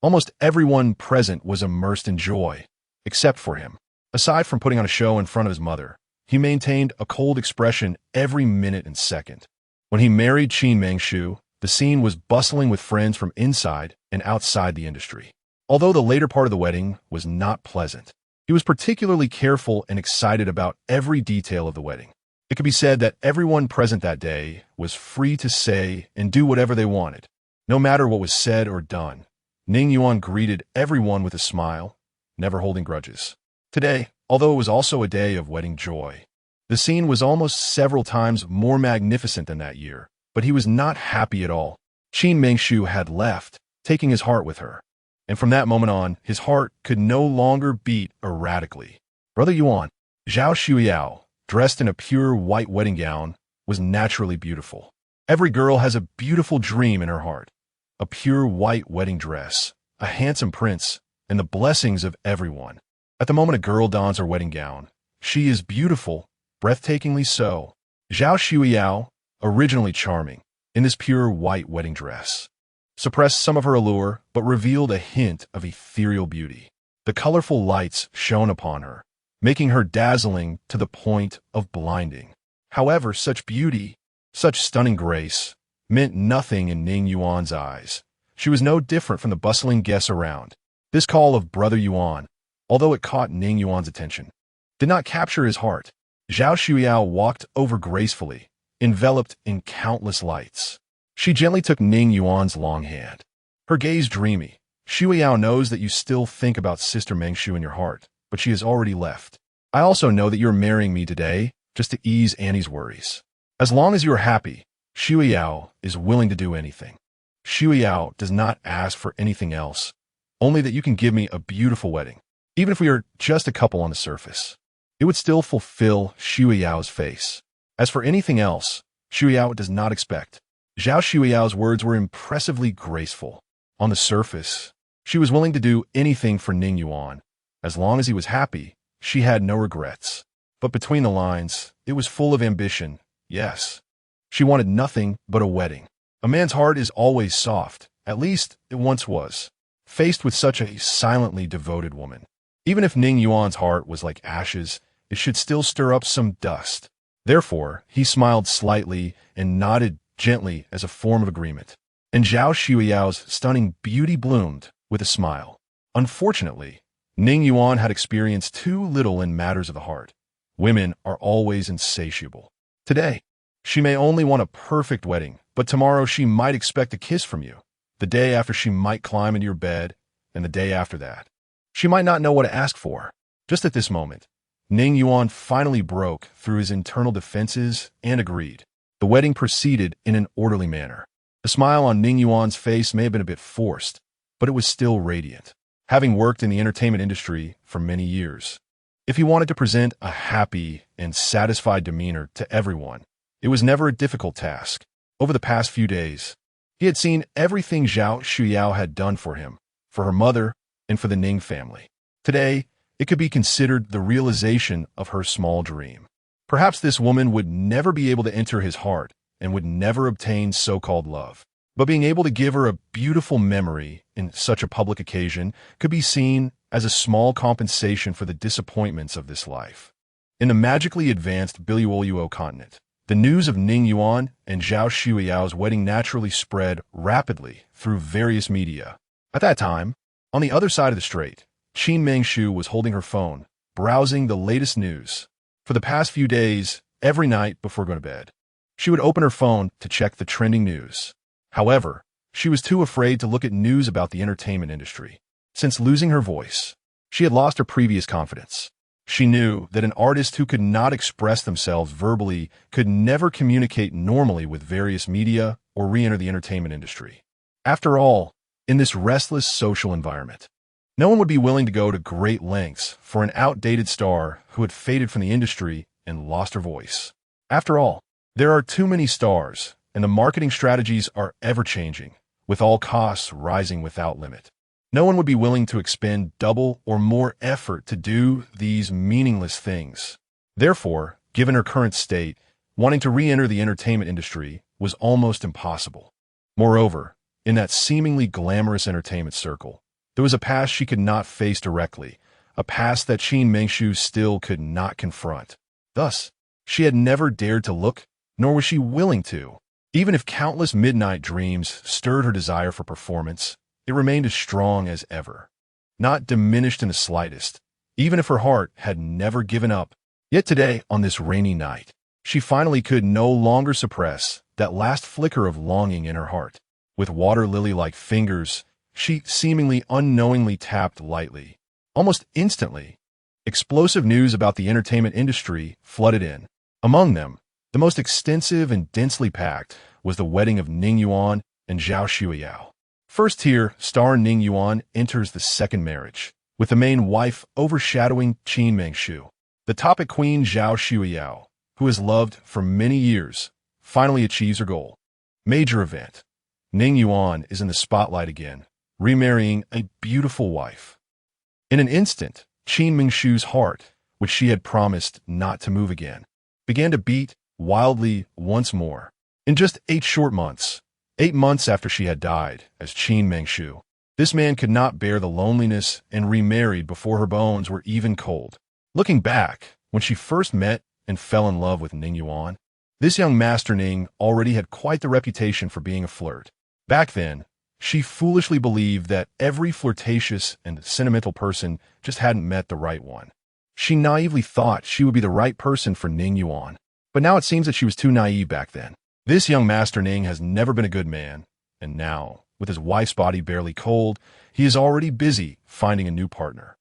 Almost everyone present was immersed in joy, except for him. Aside from putting on a show in front of his mother, he maintained a cold expression every minute and second. When he married Qin Mengshu, the scene was bustling with friends from inside and outside the industry. Although the later part of the wedding was not pleasant, he was particularly careful and excited about every detail of the wedding. It could be said that everyone present that day was free to say and do whatever they wanted. No matter what was said or done, Ning Yuan greeted everyone with a smile, never holding grudges. Today, although it was also a day of wedding joy, the scene was almost several times more magnificent than that year, but he was not happy at all. Qin Mengshu had left, taking his heart with her. And from that moment on, his heart could no longer beat erratically. Brother Yuan, Zhao Shuiyao, dressed in a pure white wedding gown, was naturally beautiful. Every girl has a beautiful dream in her heart. A pure white wedding dress, a handsome prince, and the blessings of everyone. At the moment a girl dons her wedding gown, she is beautiful, breathtakingly so. Zhao Shuiyao, originally charming, in this pure white wedding dress, suppressed some of her allure but revealed a hint of ethereal beauty. The colorful lights shone upon her, making her dazzling to the point of blinding. However, such beauty, such stunning grace, meant nothing in Ning Yuan's eyes. She was no different from the bustling guests around. This call of Brother Yuan, although it caught Ning Yuan's attention, did not capture his heart. Zhao Shuiyao walked over gracefully, enveloped in countless lights. She gently took Ning Yuan's long hand. Her gaze dreamy. Shuiyao knows that you still think about Sister Mengshu in your heart, but she has already left. I also know that you're marrying me today, just to ease Annie's worries. As long as you are happy, Shuiyao is willing to do anything. Shuiyao does not ask for anything else, only that you can give me a beautiful wedding. Even if we are just a couple on the surface, it would still fulfill Shuiyao's face. As for anything else, Shuiyao does not expect. Zhao Shuiyao's words were impressively graceful. On the surface, she was willing to do anything for Ning Yuan. As long as he was happy, she had no regrets. But between the lines, it was full of ambition, yes. She wanted nothing but a wedding. A man's heart is always soft, at least it once was, faced with such a silently devoted woman. Even if Ning Yuan's heart was like ashes, it should still stir up some dust. Therefore, he smiled slightly and nodded gently as a form of agreement. And Zhao Shuiyao's stunning beauty bloomed with a smile. Unfortunately, Ning Yuan had experienced too little in matters of the heart. Women are always insatiable. Today, she may only want a perfect wedding, but tomorrow she might expect a kiss from you. The day after she might climb into your bed, and the day after that, she might not know what to ask for. Just at this moment, Ning Yuan finally broke through his internal defenses and agreed. The wedding proceeded in an orderly manner. The smile on Ning Yuan's face may have been a bit forced, but it was still radiant. Having worked in the entertainment industry for many years, if he wanted to present a happy and satisfied demeanor to everyone, it was never a difficult task. Over the past few days, he had seen everything Zhao Shuiyao had done for him, for her mother, and for the Ning family. Today, it could be considered the realization of her small dream. Perhaps this woman would never be able to enter his heart and would never obtain so-called love. But being able to give her a beautiful memory in such a public occasion could be seen as a small compensation for the disappointments of this life. In the magically advanced Biluoluo continent, the news of Ning Yuan and Zhao Shuiyao's wedding naturally spread rapidly through various media. At that time, on the other side of the strait, Qin Mengshu was holding her phone, browsing the latest news. For the past few days, every night before going to bed, she would open her phone to check the trending news. However, she was too afraid to look at news about the entertainment industry. Since losing her voice, she had lost her previous confidence. She knew that an artist who could not express themselves verbally could never communicate normally with various media or re-enter the entertainment industry. After all, in this restless social environment, No one would be willing to go to great lengths for an outdated star who had faded from the industry and lost her voice. After all, there are too many stars, and the marketing strategies are ever-changing, with all costs rising without limit. No one would be willing to expend double or more effort to do these meaningless things. Therefore, given her current state, wanting to re-enter the entertainment industry was almost impossible. Moreover, in that seemingly glamorous entertainment circle, there was a past she could not face directly, a past that Qin Mengshu still could not confront. Thus, she had never dared to look, nor was she willing to. Even if countless midnight dreams stirred her desire for performance, it remained as strong as ever, not diminished in the slightest, even if her heart had never given up. Yet today, on this rainy night, she finally could no longer suppress that last flicker of longing in her heart. With water lily-like fingers, she seemingly unknowingly tapped lightly. Almost instantly, explosive news about the entertainment industry flooded in. Among them, the most extensive and densely packed was the wedding of Ning Yuan and Zhao Xueyao. First-tier star Ning Yuan enters the second marriage, with the main wife overshadowing Qin Mengshu. The topic queen Zhao Xueyao, who has loved for many years, finally achieves her goal. Major event. Ning Yuan is in the spotlight again, remarrying a beautiful wife. In an instant, Qin Mengshu's heart, which she had promised not to move again, began to beat wildly once more. In just 8 short months, 8 months after she had died as Qin Mengshu, this man could not bear the loneliness and remarried before her bones were even cold. Looking back, when she first met and fell in love with Ning Yuan, this young Master Ning already had quite the reputation for being a flirt. Back then, she foolishly believed that every flirtatious and sentimental person just hadn't met the right one. She naively thought she would be the right person for Ning Yuan, but now it seems that she was too naive back then. This young Master Ning has never been a good man, and now, with his wife's body barely cold, he is already busy finding a new partner.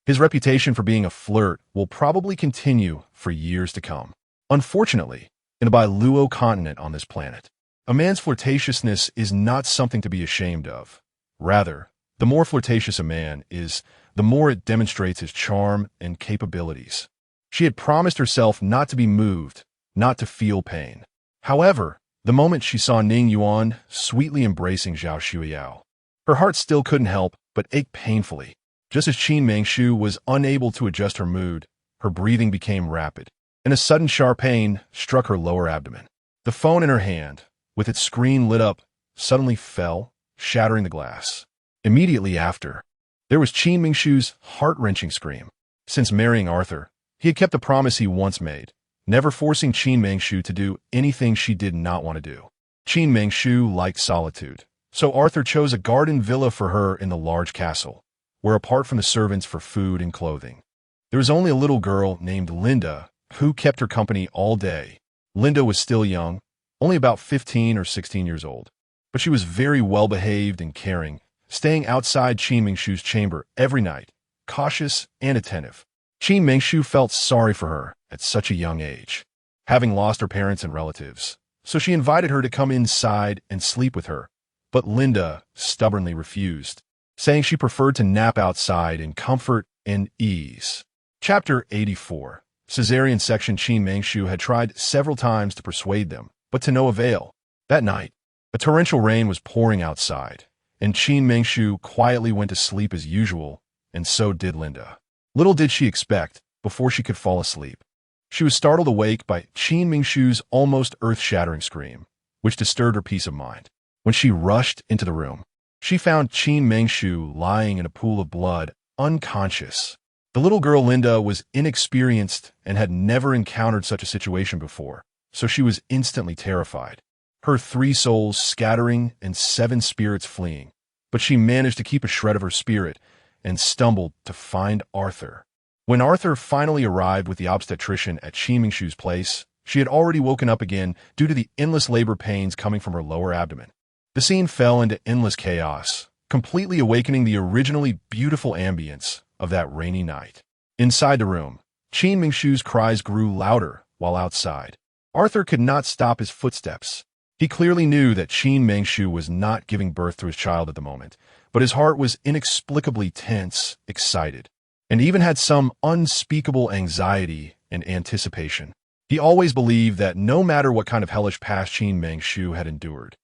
His reputation for being a flirt will probably continue for years to come. Unfortunately, in the Bailuo continent on this planet, a man's flirtatiousness is not something to be ashamed of. Rather, the more flirtatious a man is, the more it demonstrates his charm and capabilities. She had promised herself not to be moved, not to feel pain. However, the moment she saw Ning Yuan sweetly embracing Zhao Xueyao, her heart still couldn't help but ache painfully. Just as Qin Mengshu was unable to adjust her mood, her breathing became rapid, and a sudden sharp pain struck her lower abdomen. The phone in her hand, with its screen lit up, suddenly fell, shattering the glass. Immediately after, there was Qin Mengshu's heart-wrenching scream. Since marrying Arthur, he had kept the promise he once made, never forcing Qin Mengshu to do anything she did not want to do. Qin Mengshu liked solitude, so Arthur chose a garden villa for her in the large castle, where apart from the servants for food and clothing, there was only a little girl named Linda who kept her company all day. Linda was still young, only about 15 or 16 years old, but she was very well-behaved and caring, staying outside Qin Mengshu's chamber every night, cautious and attentive. Qin Mengshu felt sorry for her at such a young age, having lost her parents and relatives, so she invited her to come inside and sleep with her, but Linda stubbornly refused, saying she preferred to nap outside in comfort and ease. Chapter 84. Caesarean section. Qin Mengshu had tried several times to persuade them, but to no avail. That night, a torrential rain was pouring outside, and Qin Mengshu quietly went to sleep as usual, and so did Linda. Little did she expect, before she could fall asleep, she was startled awake by Qin Mengshu's almost earth-shattering scream, which disturbed her peace of mind. When she rushed into the room, she found Qin Mengshu lying in a pool of blood, unconscious. The little girl Linda was inexperienced and had never encountered such a situation before, so she was instantly terrified, her 3 souls scattering and 7 spirits fleeing. But she managed to keep a shred of her spirit and stumbled to find Arthur. When Arthur finally arrived with the obstetrician at Qin Mengshu's place, she had already woken up again due to the endless labor pains coming from her lower abdomen. The scene fell into endless chaos, completely awakening the originally beautiful ambience of that rainy night. Inside the room, Qin Mengshu's cries grew louder, while outside, Arthur could not stop his footsteps. He clearly knew that Qin Mengshu was not giving birth to his child at the moment, but his heart was inexplicably tense, excited, and even had some unspeakable anxiety and anticipation. He always believed that no matter what kind of hellish past Qin Mengshu had endured,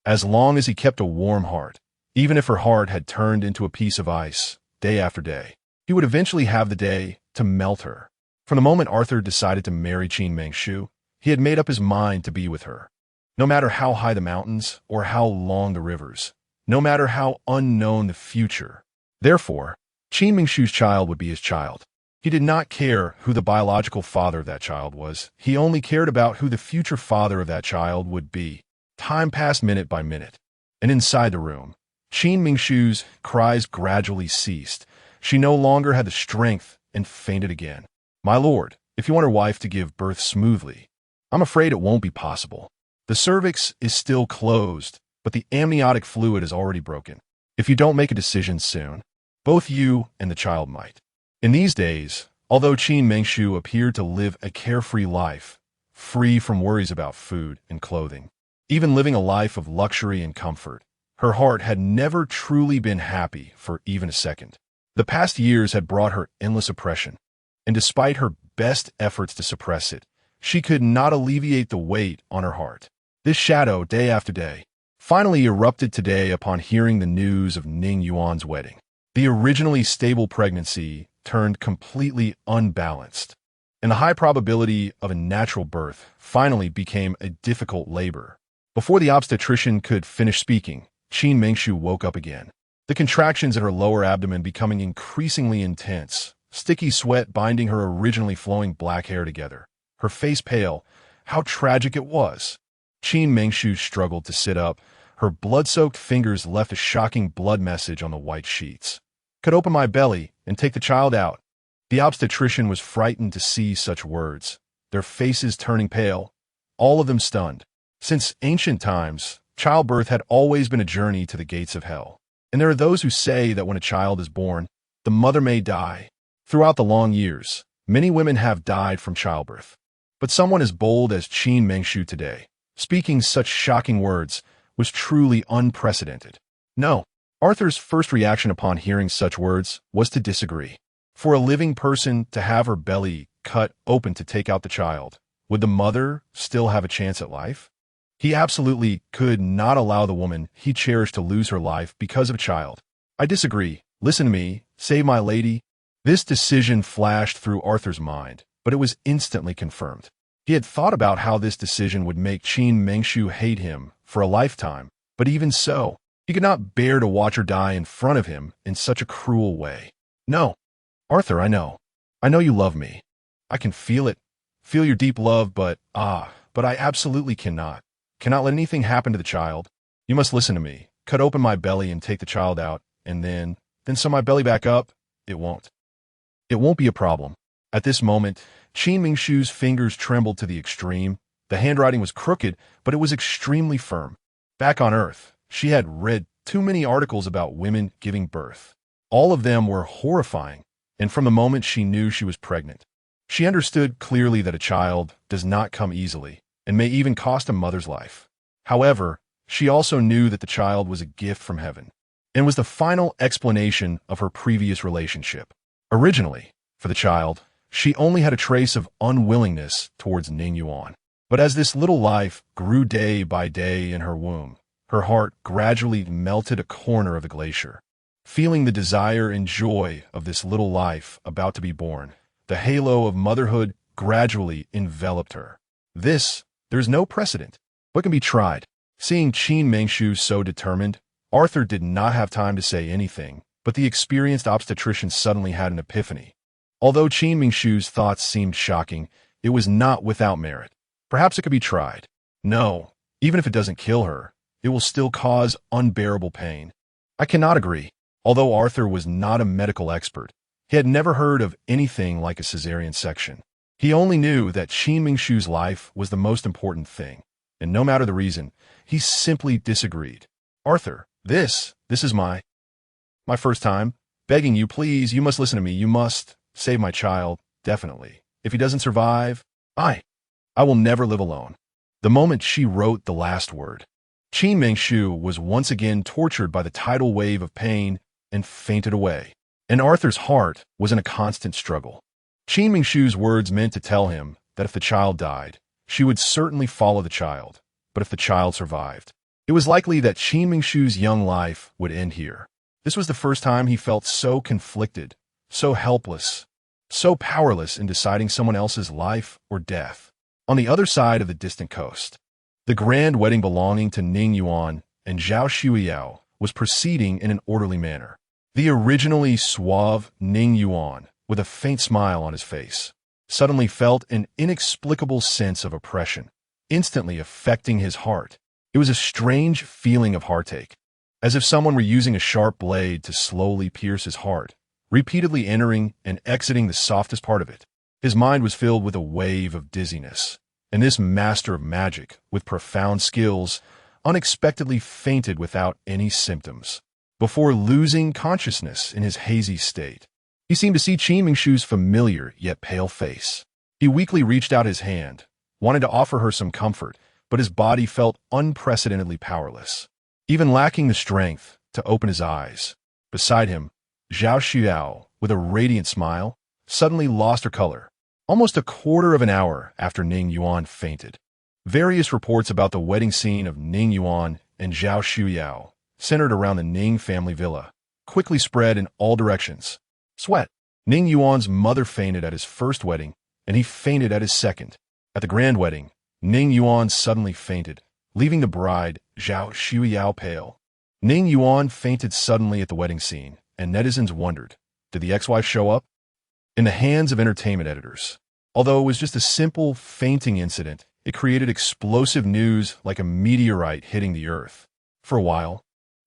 as long as he kept a warm heart, even if her heart had turned into a piece of ice day after day, he would eventually have the day to melt her. From the moment Arthur decided to marry Qin Mengshu, he had made up his mind to be with her. No matter how high the mountains or how long the rivers, no matter how unknown the future. Therefore, Qin Mengshu's child would be his child. He did not care who the biological father of that child was. He only cared about who the future father of that child would be. Time passed minute by minute, and inside the room, Qin Mengshu's cries gradually ceased. She no longer had the strength and fainted again. "My lord, if you want your wife to give birth smoothly, I'm afraid it won't be possible. The cervix is still closed, but the amniotic fluid is already broken. If you don't make a decision soon, both you and the child might." In these days, although Qin Mengshu appeared to live a carefree life, free from worries about food and clothing, even living a life of luxury and comfort, her heart had never truly been happy for even a second. The past years had brought her endless oppression, and despite her best efforts to suppress it, she could not alleviate the weight on her heart. This shadow, day after day, finally erupted today upon hearing the news of Ning Yuan's wedding. The originally stable pregnancy turned completely unbalanced, and the high probability of a natural birth finally became a difficult labor. Before the obstetrician could finish speaking, Qin Mengshu woke up again, the contractions in her lower abdomen becoming increasingly intense, sticky sweat binding her originally flowing black hair together, her face pale. How tragic it was. Qin Mengshu struggled to sit up. Her blood-soaked fingers left a shocking blood message on the white sheets. "Cut open my belly and take the child out." The obstetrician was frightened to see such words, their faces turning pale, all of them stunned. Since ancient times, childbirth had always been a journey to the gates of hell. And there are those who say that when a child is born, the mother may die. Throughout the long years, many women have died from childbirth. But someone as bold as Qin Mengshu today, speaking such shocking words, was truly unprecedented. No. Arthur's first reaction upon hearing such words was to disagree. For a living person to have her belly cut open to take out the child, would the mother still have a chance at life? He absolutely could not allow the woman he cherished to lose her life because of a child. "I disagree. Listen to me, save my lady." This decision flashed through Arthur's mind, but it was instantly confirmed. He had thought about how this decision would make Qin Mengshu hate him for a lifetime, but even so, he could not bear to watch her die in front of him in such a cruel way. "No, Arthur, I know. I know you love me. I can feel it, feel your deep love, but I absolutely cannot let anything happen to the child. You must listen to me. Cut open my belly and take the child out, and then sew my belly back up. It won't be a problem." At this moment, Qin Mengshu's fingers trembled to the extreme. The handwriting was crooked, but it was extremely firm. Back on Earth, she had read too many articles about women giving birth. All of them were horrifying, and from the moment she knew she was pregnant, she understood clearly that a child does not come easily and may even cost a mother's life. However, she also knew that the child was a gift from heaven and was the final explanation of her previous relationship. Originally, for the child, she only had a trace of unwillingness towards Ning Yuan. But as this little life grew day by day in her womb, her heart gradually melted a corner of the glacier. Feeling the desire and joy of this little life about to be born, the halo of motherhood gradually enveloped her. There's no precedent, but can be tried. Seeing Qin Mengshu so determined, Arthur did not have time to say anything, but the experienced obstetrician suddenly had an epiphany. Although Qin Mengshu's thoughts seemed shocking, it was not without merit. Perhaps it could be tried. No, even if it doesn't kill her, it will still cause unbearable pain. I cannot agree. Although Arthur was not a medical expert, he had never heard of anything like a cesarean section. He only knew that Qin Mengshu's life was the most important thing, and no matter the reason, he simply disagreed. "Arthur, this is my first time. Begging you, please, you must listen to me. You must save my child, definitely. If he doesn't survive, I will never live alone." the moment she wrote the last word. Qin Mengshu was once again tortured by the tidal wave of pain and fainted away. And Arthur's heart was in a constant struggle. Qin Mengshu's words meant to tell him that if the child died, she would certainly follow the child, but if the child survived, it was likely that Qin Mengshu's young life would end here. This was the first time he felt so conflicted, so helpless, so powerless in deciding someone else's life or death. On the other side of the distant coast, the grand wedding belonging to Ning Yuan and Zhao Shuiyao was proceeding in an orderly manner. The originally suave Ning Yuan, with a faint smile on his face, suddenly felt an inexplicable sense of oppression, instantly affecting his heart. It was a strange feeling of heartache, as if someone were using a sharp blade to slowly pierce his heart, repeatedly entering and exiting the softest part of it. His mind was filled with a wave of dizziness, and this master of magic, with profound skills, unexpectedly fainted without any symptoms, before losing consciousness in his hazy state. He seemed to see Qin Mengshu's familiar yet pale face. He weakly reached out his hand, wanted to offer her some comfort, but his body felt unprecedentedly powerless, even lacking the strength to open his eyes. Beside him, Zhao Xiao, with a radiant smile, suddenly lost her color, almost a quarter of an hour after Ning Yuan fainted. Various reports about the wedding scene of Ning Yuan and Zhao Xiao, centered around the Ning family villa, quickly spread in all directions. Sweat. Ning Yuan's mother fainted at his first wedding, and he fainted at his second. At the grand wedding, Ning Yuan suddenly fainted, leaving the bride, Zhao Xiao, pale. Ning Yuan fainted suddenly at the wedding scene, and netizens wondered, did the ex-wife show up? In the hands of entertainment editors, although it was just a simple fainting incident, it created explosive news like a meteorite hitting the earth. For a while,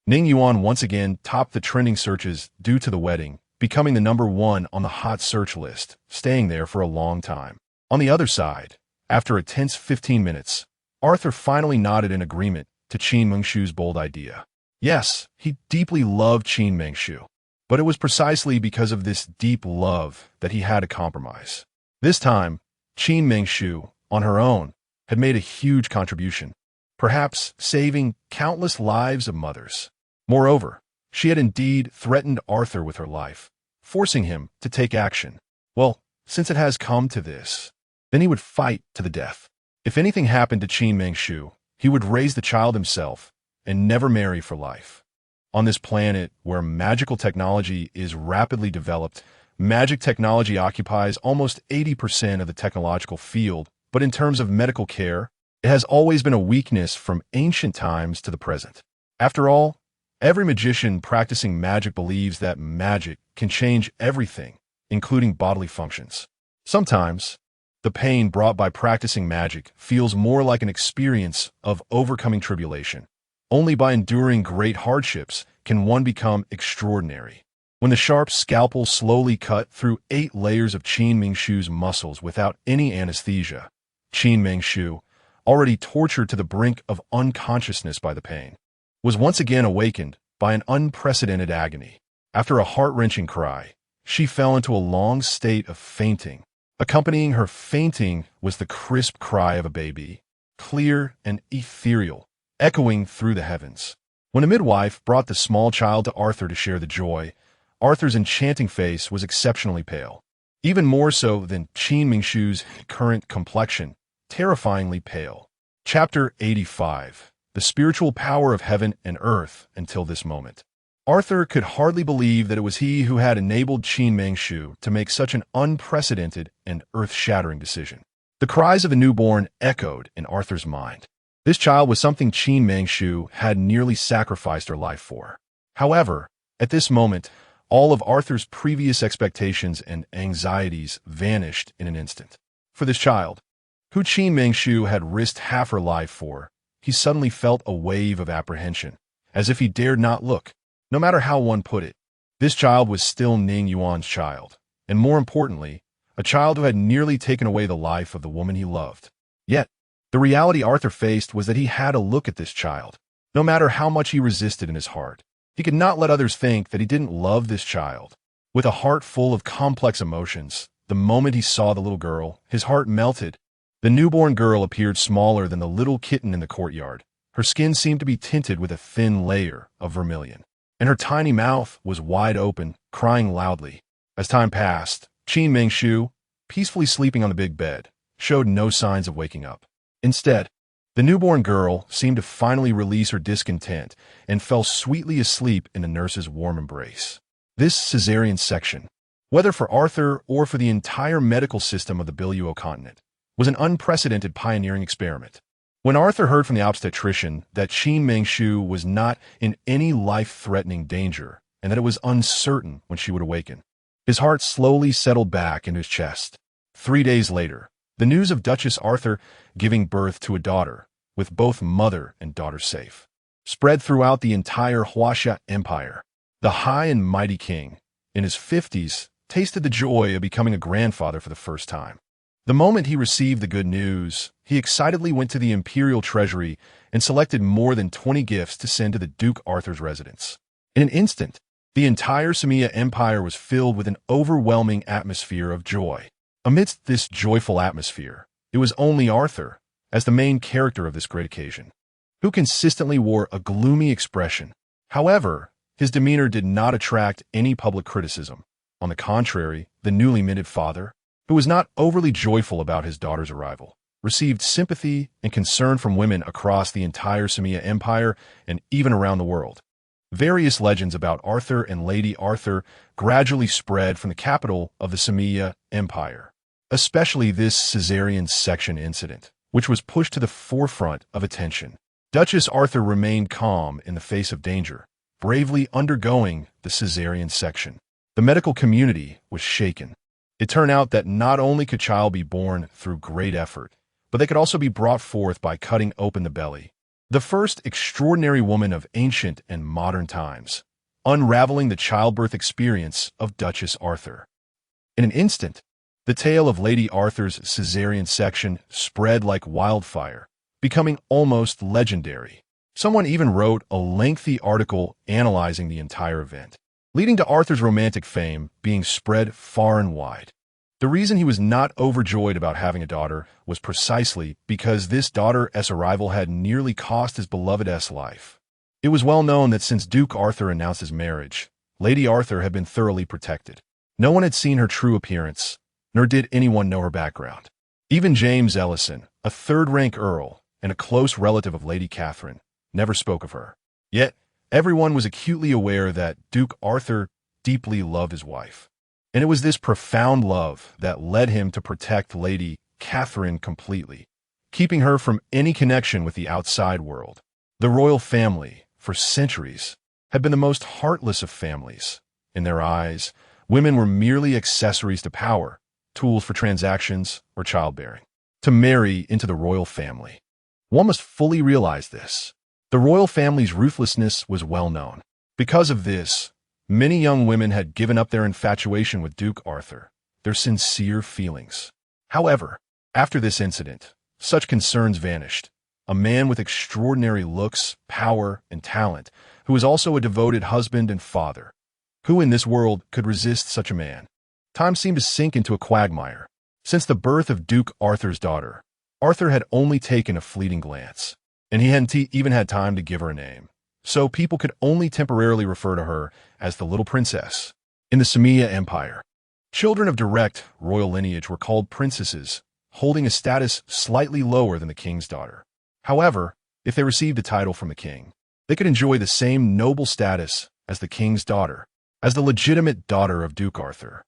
Ning Yuan once again topped the trending searches due to the wedding, becoming the #1 on the hot search list, staying there for a long time. On the other side, after a tense 15 minutes, Arthur finally nodded in agreement to Qin Mengshu's bold idea. Yes, he deeply loved Qin Mengshu, but it was precisely because of this deep love that he had to compromise. This time, Qin Mengshu, on her own, had made a huge contribution, perhaps saving countless lives of mothers. Moreover, she had indeed threatened Arthur with her life, forcing him to take action. Well, since it has come to this, then he would fight to the death. If anything happened to Qin Mengshu, he would raise the child himself and never marry for life. On this planet where magical technology is rapidly developed, magic technology occupies almost 80% of the technological field, but in terms of medical care, it has always been a weakness from ancient times to the present. After all, every magician practicing magic believes that magic can change everything, including bodily functions. Sometimes, the pain brought by practicing magic feels more like an experience of overcoming tribulation. Only by enduring great hardships can one become extraordinary. When the sharp scalpel slowly cut through 8 layers of Qin Mengshu's muscles without any anesthesia, Qin Mengshu, already tortured to the brink of unconsciousness by the pain, was once again awakened by an unprecedented agony. After a heart-wrenching cry, she fell into a long state of fainting. Accompanying her fainting was the crisp cry of a baby, clear and ethereal, echoing through the heavens. When a midwife brought the small child to Arthur to share the joy, Arthur's enchanting face was exceptionally pale, even more so than Qin Mengshu's current complexion, terrifyingly pale. Chapter 85. The spiritual power of heaven and earth until this moment. Arthur could hardly believe that it was he who had enabled Qin Mengshu to make such an unprecedented and earth-shattering decision. The cries of a newborn echoed in Arthur's mind. This child was something Qin Mengshu had nearly sacrificed her life for. However, at this moment, all of Arthur's previous expectations and anxieties vanished in an instant. For this child, who Qin Mengshu had risked half her life for, he suddenly felt a wave of apprehension, as if he dared not look. No matter how one put it, this child was still Ning Yuan's child, and more importantly, a child who had nearly taken away the life of the woman he loved. Yet, the reality Arthur faced was that he had to look at this child, no matter how much he resisted in his heart. He could not let others think that he didn't love this child. With a heart full of complex emotions, the moment he saw the little girl, his heart melted, The newborn girl appeared smaller than the little kitten in the courtyard. Her skin seemed to be tinted with a thin layer of vermilion, and her tiny mouth was wide open, crying loudly. As time passed, Qin Mengshu, peacefully sleeping on the big bed, showed no signs of waking up. Instead, the newborn girl seemed to finally release her discontent and fell sweetly asleep in the nurse's warm embrace. This cesarean section, whether for Arthur or for the entire medical system of the Biluo continent, was an unprecedented pioneering experiment. When Arthur heard from the obstetrician that Qin Mengshu was not in any life-threatening danger and that it was uncertain when she would awaken, his heart slowly settled back into his chest. 3 days later, the news of Duchess Arthur giving birth to a daughter, with both mother and daughter safe, spread throughout the entire Huaxia Empire. The high and mighty king, in his 50s, tasted the joy of becoming a grandfather for the first time. The moment he received the good news, he excitedly went to the imperial treasury and selected more than 20 gifts to send to the Duke Arthur's residence. In an instant, the entire Samia Empire was filled with an overwhelming atmosphere of joy. Amidst this joyful atmosphere, it was only Arthur, as the main character of this great occasion, who consistently wore a gloomy expression. However, his demeanor did not attract any public criticism. On the contrary, the newly minted father, who was not overly joyful about his daughter's arrival, received sympathy and concern from women across the entire Samia Empire and even around the world. Various legends about Arthur and Lady Arthur gradually spread from the capital of the Samia Empire, especially this cesarean section incident, which was pushed to the forefront of attention. Duchess Arthur remained calm in the face of danger, bravely undergoing the cesarean section. The medical community was shaken. It turned out that not only could child be born through great effort, but they could also be brought forth by cutting open the belly. The first extraordinary woman of ancient and modern times, unraveling the childbirth experience of Duchess Arthur. In an instant, the tale of Lady Arthur's cesarean section spread like wildfire, becoming almost legendary. Someone even wrote a lengthy article analyzing the entire event, leading to Arthur's romantic fame being spread far and wide. The reason he was not overjoyed about having a daughter was precisely because this daughter's arrival had nearly cost his beloved's life. It was well known that since Duke Arthur announced his marriage, Lady Arthur had been thoroughly protected. No one had seen her true appearance, nor did anyone know her background. Even James Ellison, a third-rank earl and a close relative of Lady Catherine, never spoke of her. Yet, everyone was acutely aware that Duke Arthur deeply loved his wife. And it was this profound love that led him to protect Lady Catherine completely, keeping her from any connection with the outside world. The royal family, for centuries, had been the most heartless of families. In their eyes, women were merely accessories to power, tools for transactions or childbearing. To marry into the royal family, one must fully realize this. The royal family's ruthlessness was well known. Because of this, many young women had given up their infatuation with Duke Arthur, their sincere feelings. However, after this incident, such concerns vanished. A man with extraordinary looks, power, and talent, who was also a devoted husband and father. Who in this world could resist such a man? Time seemed to sink into a quagmire. Since the birth of Duke Arthur's daughter, Arthur had only taken a fleeting glance, and he hadn't even had time to give her a name. So people could only temporarily refer to her as the little princess. In the Samia Empire, children of direct royal lineage were called princesses, holding a status slightly lower than the king's daughter. However, if they received a title from the king, they could enjoy the same noble status as the king's daughter, as the legitimate daughter of Duke Arthur.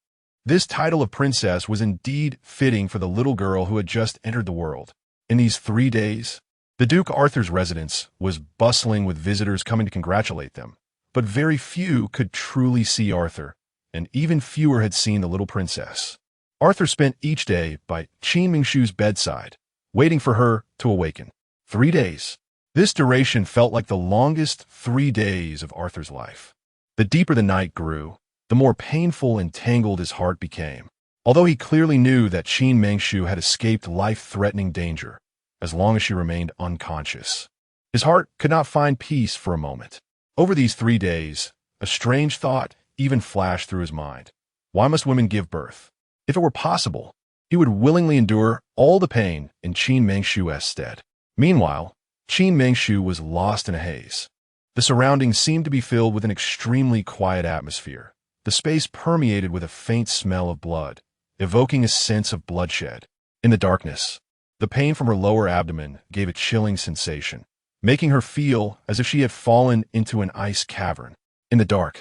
This title of princess was indeed fitting for the little girl who had just entered the world. In these 3 days, the Duke Arthur's residence was bustling with visitors coming to congratulate them, but very few could truly see Arthur, and even fewer had seen the little princess. Arthur spent each day by Qin Mengshu's bedside, waiting for her to awaken. 3 days. This duration felt like the longest 3 days of Arthur's life. The deeper the night grew, the more painful and tangled his heart became. Although he clearly knew that Qin Mengshu had escaped life-threatening danger, as long as she remained unconscious, his heart could not find peace for a moment. Over these 3 days, a strange thought even flashed through his mind. Why must women give birth? If it were possible, He would willingly endure all the pain in Qin Mengshu's stead. Meanwhile, Qin Mengshu was lost in a haze. The surroundings seemed to be filled with an extremely quiet atmosphere. The space permeated with a faint smell of blood, evoking a sense of bloodshed. In the darkness, the pain from her lower abdomen gave a chilling sensation, making her feel as if she had fallen into an ice cavern. In the dark,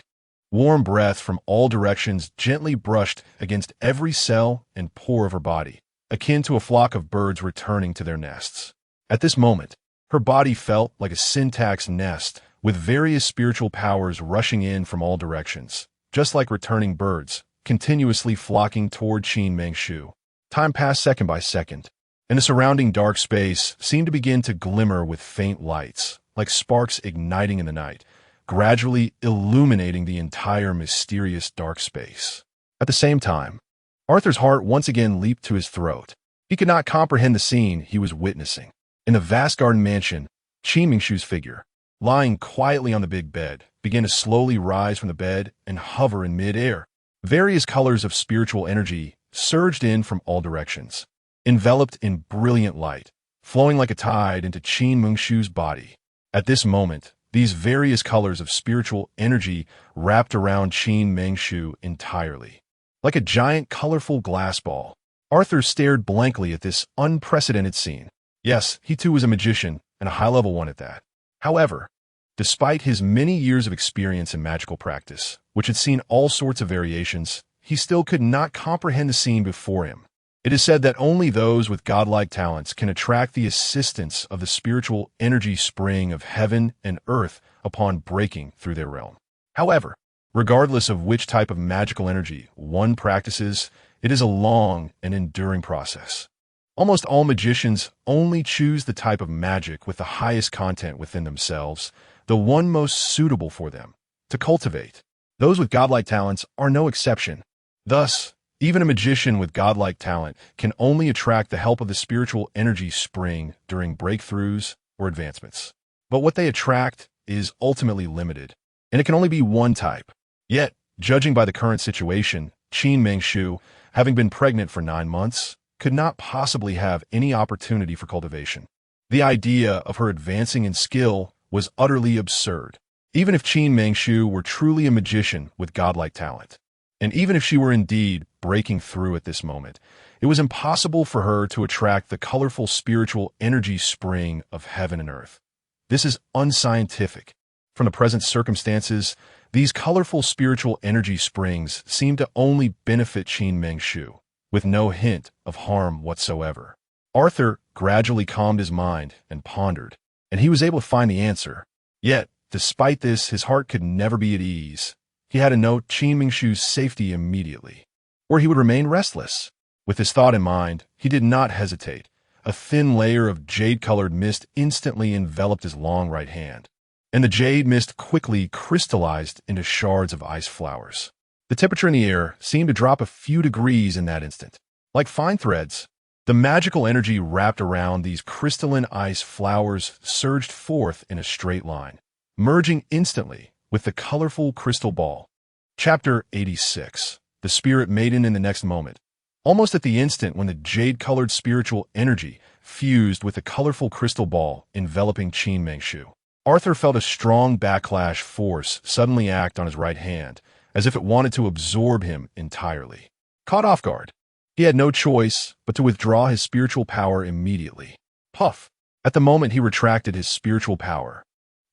warm breath from all directions gently brushed against every cell and pore of her body, akin to a flock of birds returning to their nests. At this moment, her body felt like a syntax nest, with various spiritual powers rushing in from all directions, just like returning birds, continuously flocking toward Qin Mengshu. Time passed second by second, and the surrounding dark space seemed to begin to glimmer with faint lights, like sparks igniting in the night, gradually illuminating the entire mysterious dark space. At the same time, Arthur's heart once again leaped to his throat. He could not comprehend the scene he was witnessing. In the vast garden mansion, Qin Mengshu's figure, lying quietly on the big bed, began to slowly rise from the bed and hover in mid-air. Various colors of spiritual energy surged in from all directions, enveloped in brilliant light, flowing like a tide into Qin Mengshu's body. At this moment, these various colors of spiritual energy wrapped around Qin Mengshu entirely. Like a giant colorful glass ball, Arthur stared blankly at this unprecedented scene. Yes, he too was a magician, and a high-level one at that. However, despite his many years of experience in magical practice, which had seen all sorts of variations, he still could not comprehend the scene before him. It is said that only those with godlike talents can attract the assistance of the spiritual energy spring of heaven and earth upon breaking through their realm. However, regardless of which type of magical energy one practices, it is a long and enduring process. Almost all magicians only choose the type of magic with the highest content within themselves, the one most suitable for them, to cultivate. Those with godlike talents are no exception. Thus, even a magician with godlike talent can only attract the help of the spiritual energy spring during breakthroughs or advancements. But what they attract is ultimately limited, and it can only be one type. Yet, judging by the current situation, Qin Mengshu, having been pregnant for 9 months, could not possibly have any opportunity for cultivation. The idea of her advancing in skill was utterly absurd. Even if Qin Mengshu were truly a magician with godlike talent, and even if she were indeed breaking through at this moment, it was impossible for her to attract the colorful spiritual energy spring of heaven and earth. This is unscientific. From the present circumstances, these colorful spiritual energy springs seem to only benefit Qin Mengshu, with no hint of harm whatsoever. Arthur gradually calmed his mind and pondered, and he was able to find the answer. Yet, despite this, his heart could never be at ease. He had to note Qin Mengshu's safety immediately, or he would remain restless. With this thought in mind, he did not hesitate. A thin layer of jade-colored mist instantly enveloped his long right hand, and the jade mist quickly crystallized into shards of ice flowers. The temperature in the air seemed to drop a few degrees in that instant. Like fine threads, the magical energy wrapped around these crystalline ice flowers surged forth in a straight line, merging instantly with the colorful crystal ball. Chapter 86. The Spirit Maiden in the next moment. Almost at the instant when the jade-colored spiritual energy fused with the colorful crystal ball enveloping Qin Mengshu, Arthur felt a strong backlash force suddenly act on his right hand, as if it wanted to absorb him entirely. Caught off guard, he had no choice but to withdraw his spiritual power immediately. Puff! At the moment he retracted his spiritual power,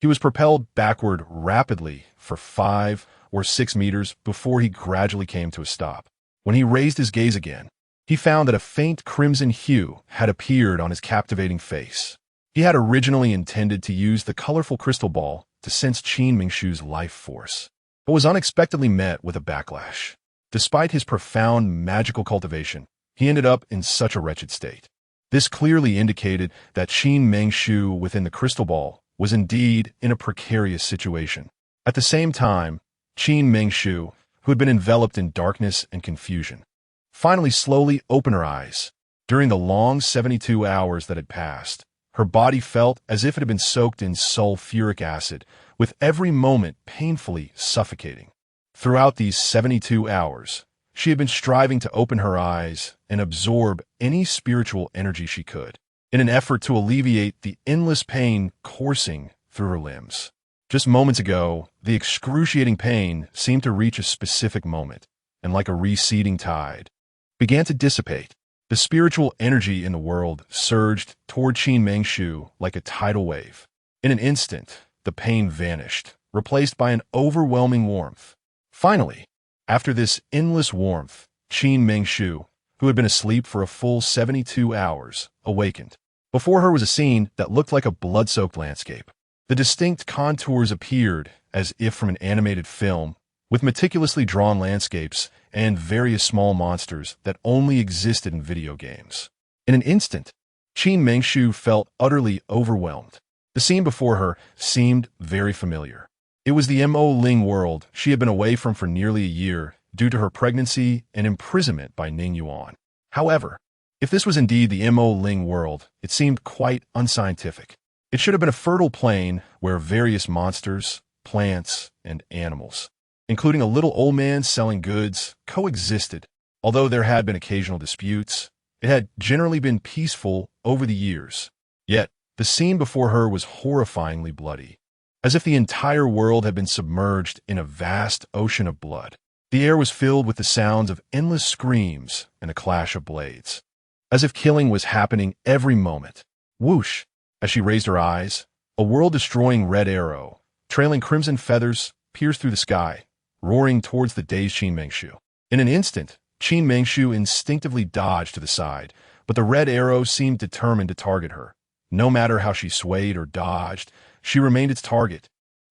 he was propelled backward rapidly for 5 or 6 meters before he gradually came to a stop. When he raised his gaze again, he found that a faint crimson hue had appeared on his captivating face. He had originally intended to use the colorful crystal ball to sense Qin Mengshu's life force, but was unexpectedly met with a backlash. Despite his profound magical cultivation, he ended up in such a wretched state. This clearly indicated that Qin Mengshu within the crystal ball was indeed in a precarious situation. At the same time, Qin Mengshu, who had been enveloped in darkness and confusion, finally slowly opened her eyes. During the long 72 hours that had passed, her body felt as if it had been soaked in sulfuric acid, with every moment painfully suffocating. Throughout these 72 hours, She had been striving to open her eyes and absorb any spiritual energy she could, in an effort to alleviate the endless pain coursing through her limbs. Just moments ago, the excruciating pain seemed to reach a specific moment, and like a receding tide, began to dissipate. The spiritual energy in the world surged toward Qin Mengshu like a tidal wave. In an instant, the pain vanished, replaced by an overwhelming warmth. Finally, after this endless warmth, Qin Mengshu, who had been asleep for a full 72 hours, awakened. Before her was a scene that looked like a blood-soaked landscape. The distinct contours appeared as if from an animated film, with meticulously drawn landscapes and various small monsters that only existed in video games. In an instant, Qin Mengshu felt utterly overwhelmed. The scene before her seemed very familiar. It was the Mo Ling world she had been away from for nearly a year due to her pregnancy and imprisonment by Ning Yuan. However, if this was indeed the Mo Ling world, it seemed quite unscientific. It should have been a fertile plain where various monsters, plants, and animals, including a little old man selling goods, coexisted. Although there had been occasional disputes, it had generally been peaceful over the years. Yet, the scene before her was horrifyingly bloody, as if the entire world had been submerged in a vast ocean of blood. The air was filled with the sounds of endless screams and a clash of blades, as if killing was happening every moment. Whoosh! As she raised her eyes, a world-destroying red arrow, trailing crimson feathers, pierced through the sky, roaring towards the dazed Qin Mengshu. In an instant, Qin Mengshu instinctively dodged to the side, but the red arrow seemed determined to target her. No matter how she swayed or dodged, she remained its target.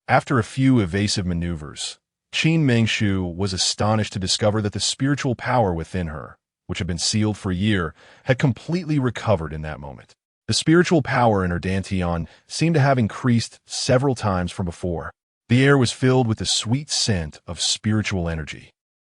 After a few evasive maneuvers, Qin Mengshu was astonished to discover that the spiritual power within her, which had been sealed for a year, had completely recovered in that moment. The spiritual power in her dantian seemed to have increased several times from before. The air was filled with the sweet scent of spiritual energy.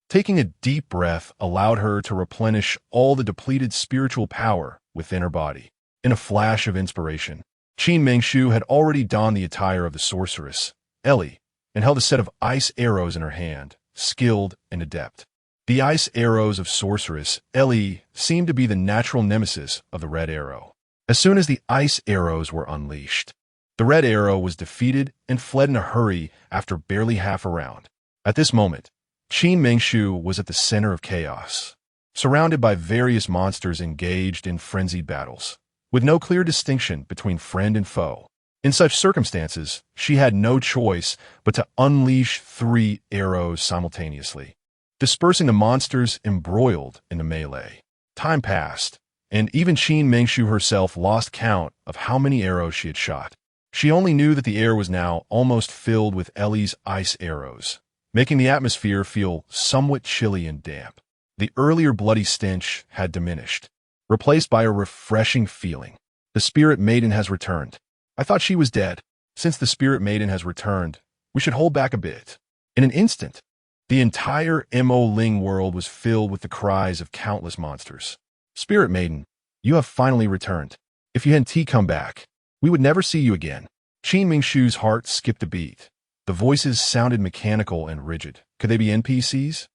Taking a deep breath allowed her to replenish all the depleted spiritual power within her body. In a flash of inspiration, Qin Mengshu had already donned the attire of the sorceress, Ellie, and held a set of ice arrows in her hand, skilled and adept. The ice arrows of sorceress Ellie seemed to be the natural nemesis of the red arrow. As soon as the ice arrows were unleashed, the red arrow was defeated and fled in a hurry after barely half a round. At this moment, Qin Mengshu was at the center of chaos, surrounded by various monsters engaged in frenzied battles, with no clear distinction between friend and foe. In such circumstances, she had no choice but to unleash 3 arrows simultaneously, dispersing the monsters embroiled in the melee. Time passed, and even Qin Mengshu herself lost count of how many arrows she had shot. She only knew that the air was now almost filled with Ellie's ice arrows, making the atmosphere feel somewhat chilly and damp. The earlier bloody stench had diminished, replaced by a refreshing feeling. The Spirit Maiden has returned. I thought she was dead. Since the Spirit Maiden has returned, we should hold back a bit. In an instant, the entire Mo Ling world was filled with the cries of countless monsters. Spirit Maiden, you have finally returned. If you hadn't come back, we would never see you again. Qin Mengshu's heart skipped a beat. The voices sounded mechanical and rigid. Could they be NPCs?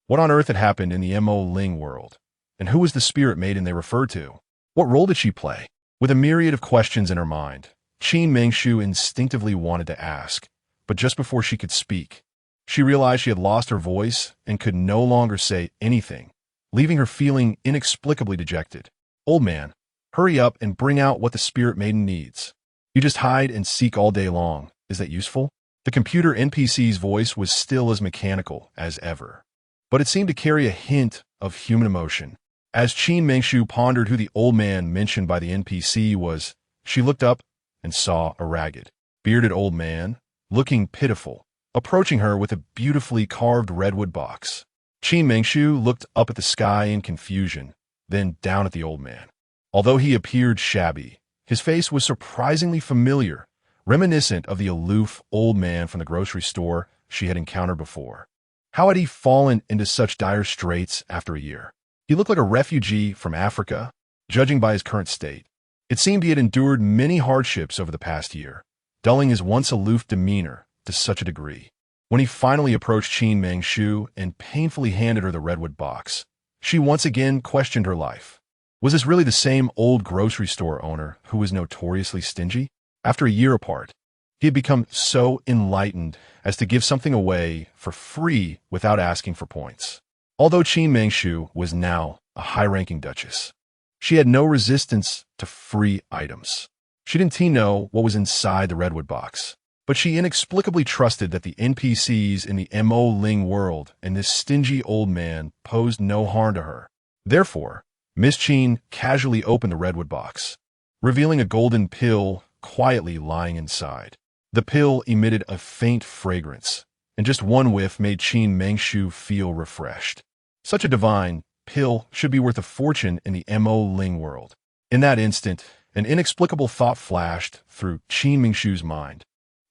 What on earth had happened in the Mo Ling world? And who was the Spirit Maiden they referred to? What role did she play? With a myriad of questions in her mind, Qin Mengshu instinctively wanted to ask, but just before she could speak, she realized she had lost her voice and could no longer say anything, leaving her feeling inexplicably dejected. Old man, hurry up and bring out what the Spirit Maiden needs. You just hide and seek all day long. Is that useful? The computer NPC's voice was still as mechanical as ever, but it seemed to carry a hint of human emotion. As Qin Mengshu pondered who the old man mentioned by the NPC was, she looked up and saw a ragged, bearded old man, looking pitiful, approaching her with a beautifully carved redwood box. Qin Mengshu looked up at the sky in confusion, then down at the old man. Although he appeared shabby, his face was surprisingly familiar, reminiscent of the aloof old man from the grocery store she had encountered before. How had he fallen into such dire straits after a year? He looked like a refugee from Africa, judging by his current state. It seemed he had endured many hardships over the past year, dulling his once aloof demeanor to such a degree. When he finally approached Qin Mangshu and painfully handed her the redwood box, she once again questioned her life. Was this really the same old grocery store owner who was notoriously stingy? After a year apart, he had become so enlightened as to give something away for free without asking for points. Although Qin Mangshu was now a high-ranking duchess, she had no resistance to free items. She didn't know what was inside the redwood box, but she inexplicably trusted that the NPCs in the Mo Ling world and this stingy old man posed no harm to her. Therefore, Miss Qin casually opened the redwood box, revealing a golden pill quietly lying inside. The pill emitted a faint fragrance, and just one whiff made Qin Mangshu feel refreshed. Such a divine pill should be worth a fortune in the Mo Ling world. In that instant, an inexplicable thought flashed through Qin Mangshu's mind.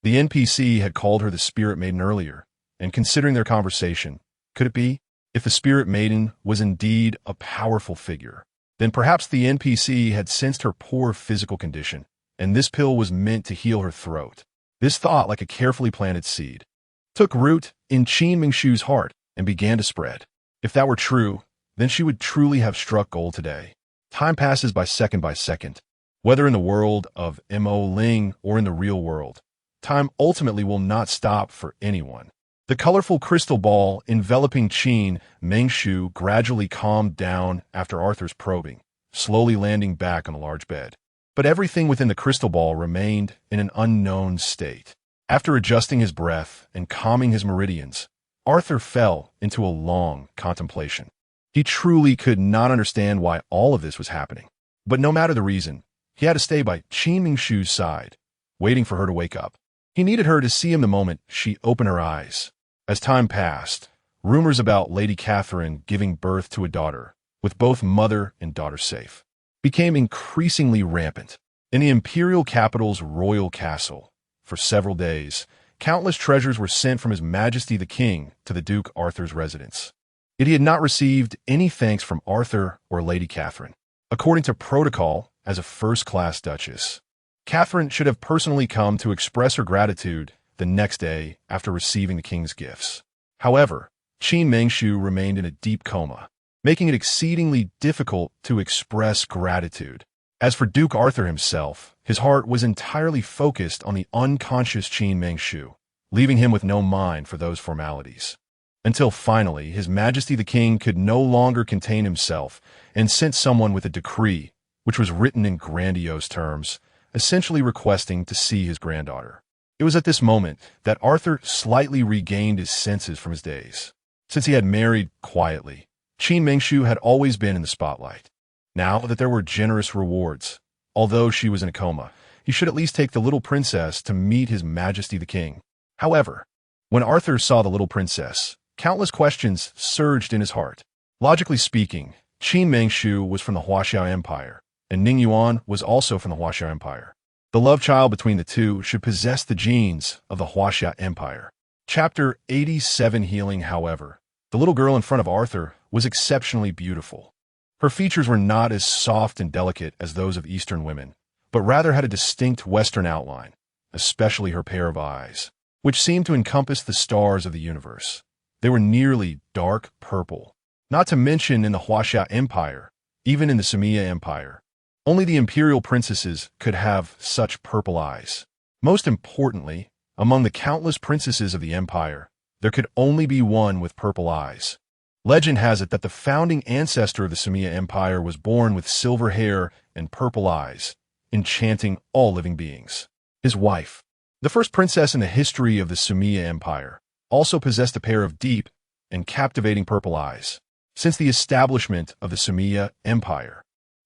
The NPC had called her the Spirit Maiden earlier, and considering their conversation, could it be? If the Spirit Maiden was indeed a powerful figure, then perhaps the NPC had sensed her poor physical condition, and this pill was meant to heal her throat. This thought, like a carefully planted seed, took root in Qin Mangshu's heart and began to spread. If that were true, then she would truly have struck gold today. Time passes by second, whether in the world of Mo Ling or in the real world. Time ultimately will not stop for anyone. The colorful crystal ball enveloping Qin Mangshu gradually calmed down after Arthur's probing, slowly landing back on the large bed. But everything within the crystal ball remained in an unknown state. After adjusting his breath and calming his meridians, Arthur fell into a long contemplation. He truly could not understand why all of this was happening. But no matter the reason, he had to stay by Qin Mangshu's side, waiting for her to wake up. He needed her to see him the moment she opened her eyes. As time passed, rumors about Lady Catherine giving birth to a daughter, with both mother and daughter safe, became increasingly rampant. In the imperial capital's royal castle, for several days, countless treasures were sent from His Majesty the King to the Duke Arthur's residence. Yet he had not received any thanks from Arthur or Lady Catherine. According to protocol, as a first-class duchess, Catherine should have personally come to express her gratitude the next day after receiving the king's gifts. However, Qin Mangshu remained in a deep coma, making it exceedingly difficult to express gratitude. As for Duke Arthur himself, his heart was entirely focused on the unconscious Qin Mangshu, leaving him with no mind for those formalities. Until finally, His Majesty the King could no longer contain himself and sent someone with a decree, which was written in grandiose terms, essentially requesting to see his granddaughter. It was at this moment that Arthur slightly regained his senses from his daze. Since he had married quietly, Qin Mangshu had always been in the spotlight. Now that there were generous rewards, although she was in a coma, he should at least take the little princess to meet His Majesty the King. However, when Arthur saw the little princess, countless questions surged in his heart. Logically speaking, Qin Mangshu was from the Huaxiao Empire, and Ning Yuan was also from the Huaxiao Empire. The love child between the two should possess the genes of the Huaxia Empire. Chapter 87 Healing. However, the little girl in front of Arthur was exceptionally beautiful. Her features were not as soft and delicate as those of Eastern women, but rather had a distinct Western outline, especially her pair of eyes, which seemed to encompass the stars of the universe. They were nearly dark purple. Not to mention in the Huaxia Empire, even in the Sumia Empire, only the imperial princesses could have such purple eyes. Most importantly, among the countless princesses of the empire, there could only be one with purple eyes. Legend has it that the founding ancestor of the Sumia Empire was born with silver hair and purple eyes, enchanting all living beings. His wife, the first princess in the history of the Sumia Empire, also possessed a pair of deep and captivating purple eyes. Since the establishment of the Sumia Empire,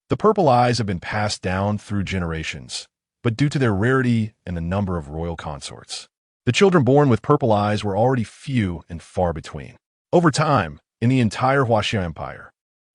the purple eyes have been passed down through generations, but due to their rarity and the number of royal consorts, the children born with purple eyes were already few and far between. Over time, in the entire Huaxia Empire,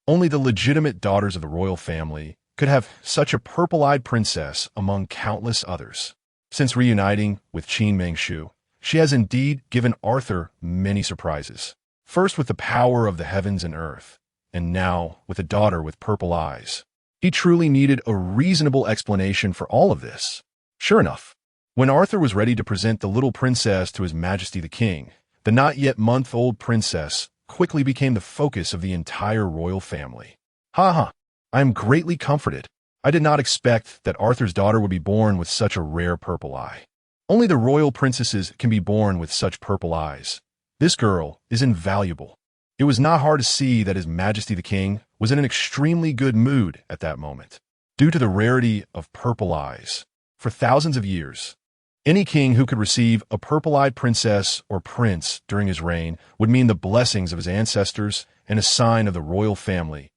only the legitimate daughters of the royal family could have such a purple-eyed princess among countless others. Since reuniting with Qin Mangshu, she has indeed given Arthur many surprises. First with the power of the heavens and earth, and now with a daughter with purple eyes. He truly needed a reasonable explanation for all of this. Sure enough, when Arthur was ready to present the little princess to His Majesty the King, The not-yet-month-old princess quickly became the focus of the entire royal family. Ha! I am greatly comforted. I did not expect that Arthur's daughter would be born with such a rare purple eye. Only the royal princesses can be born with such purple eyes. This girl is invaluable. It was not hard to see that His Majesty the King was in an extremely good mood at that moment, due to the rarity of purple eyes. For thousands of years, any king who could receive a purple-eyed princess or prince during his reign would mean the blessings of his ancestors and a sign of the royal family's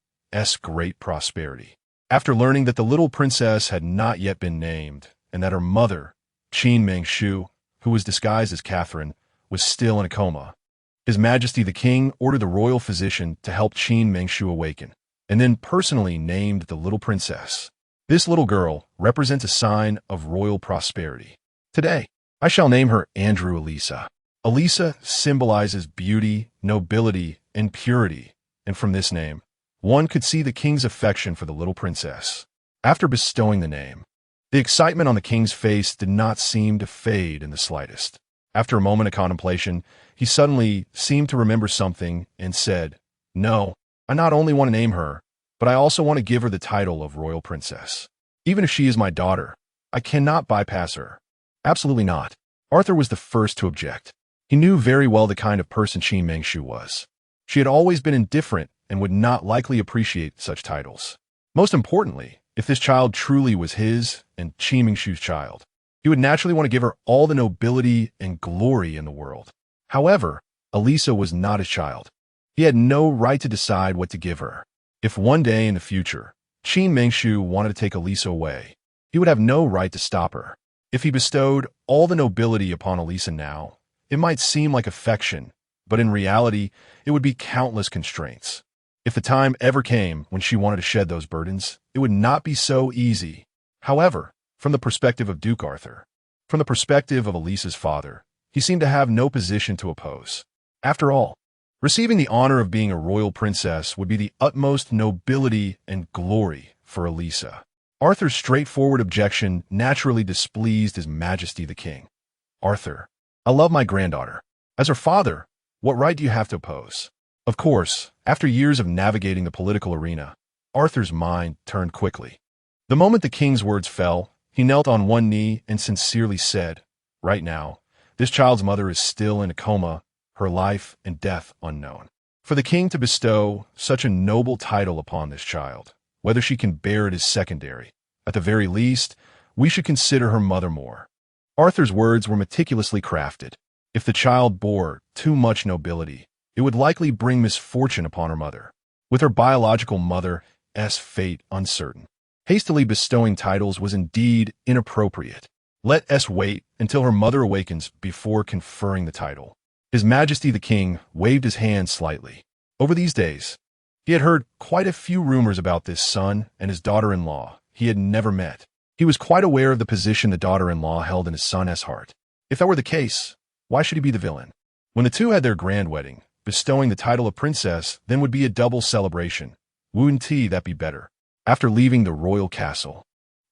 great prosperity. After learning that the little princess had not yet been named, and that her mother, Qin Mengshu, who was disguised as Catherine, was still in a coma, His Majesty the King ordered the royal physician to help Qin Mengshu awaken, and then personally named the little princess. This little girl represents a sign of royal prosperity. Today, I shall name her Andrew Elisa. Elisa symbolizes beauty, nobility, and purity, and from this name, one could see the king's affection for the little princess. After bestowing the name, the excitement on the king's face did not seem to fade in the slightest. After a moment of contemplation, he suddenly seemed to remember something and said, "No, I not only want to name her, but I also want to give her the title of royal princess. Even if she is my daughter, I cannot bypass her." Absolutely not. Arthur was the first to object. He knew very well the kind of person Qin Mengshu was. She had always been indifferent and would not likely appreciate such titles. Most importantly, if this child truly was his and Qin Mengshu's child, he would naturally want to give her all the nobility and glory in the world. However, Elisa was not his child. He had no right to decide what to give her. If one day in the future, Qin Mengshu wanted to take Elisa away, he would have no right to stop her. If he bestowed all the nobility upon Elisa now, it might seem like affection, but in reality, it would be countless constraints. If the time ever came when she wanted to shed those burdens, it would not be so easy. However, from the perspective of Duke Arthur, from the perspective of Elisa's father, he seemed to have no position to oppose. After all, receiving the honor of being a royal princess would be the utmost nobility and glory for Elisa. Arthur's straightforward objection naturally displeased His Majesty the King. "Arthur, I love my granddaughter. As her father, what right do you have to oppose?" Of course, after years of navigating the political arena, Arthur's mind turned quickly. The moment the king's words fell, he knelt on one knee and sincerely said, "Right now, this child's mother is still in a coma, her life and death unknown. For the king to bestow such a noble title upon this child, whether she can bear it is secondary. At the very least, we should consider her mother more." Arthur's words were meticulously crafted. If the child bore too much nobility, it would likely bring misfortune upon her mother, with her biological mother's fate uncertain. Hastily bestowing titles was indeed inappropriate. Let us wait until her mother awakens before conferring the title. His Majesty the King waved his hand slightly. Over these days, he had heard quite a few rumors about this son and his daughter-in-law he had never met. He was quite aware of the position the daughter-in-law held in his son's heart. If that were the case, why should he be the villain? When the two had their grand wedding, bestowing the title of princess then would be a double celebration. Wouldn't that be better? After leaving the royal castle,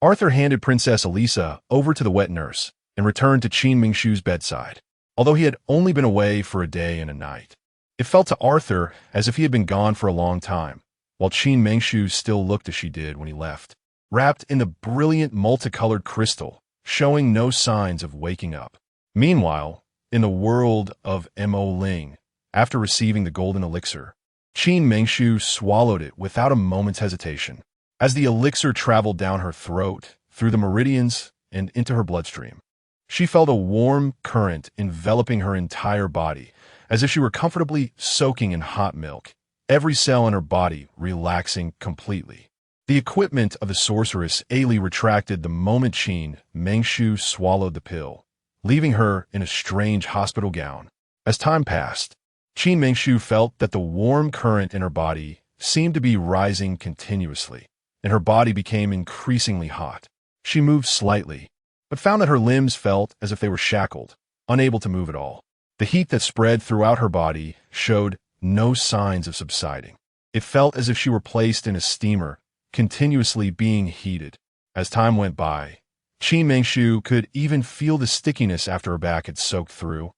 Arthur handed Princess Elisa over to the wet nurse and returned to Qin Mengshu's bedside. Although he had only been away for a day and a night, it felt to Arthur as if he had been gone for a long time, while Qin Mengshu still looked as she did when he left, wrapped in the brilliant multicolored crystal, showing no signs of waking up. Meanwhile, in the world of Mo Ling, after receiving the golden elixir, Qin Mengshu swallowed it without a moment's hesitation. As the elixir traveled down her throat, through the meridians, and into her bloodstream, she felt a warm current enveloping her entire body, as if she were comfortably soaking in hot milk, every cell in her body relaxing completely. The equipment of the sorceress Ailey retracted the moment Qin Mengshu swallowed the pill, leaving her in a strange hospital gown. As time passed, Qin Mengshu felt that the warm current in her body seemed to be rising continuously, and her body became increasingly hot. She moved slightly, but found that her limbs felt as if they were shackled, unable to move at all. The heat that spread throughout her body showed no signs of subsiding. It felt as if she were placed in a steamer, continuously being heated. As time went by, Qin Mengshu could even feel the stickiness after her back had soaked through.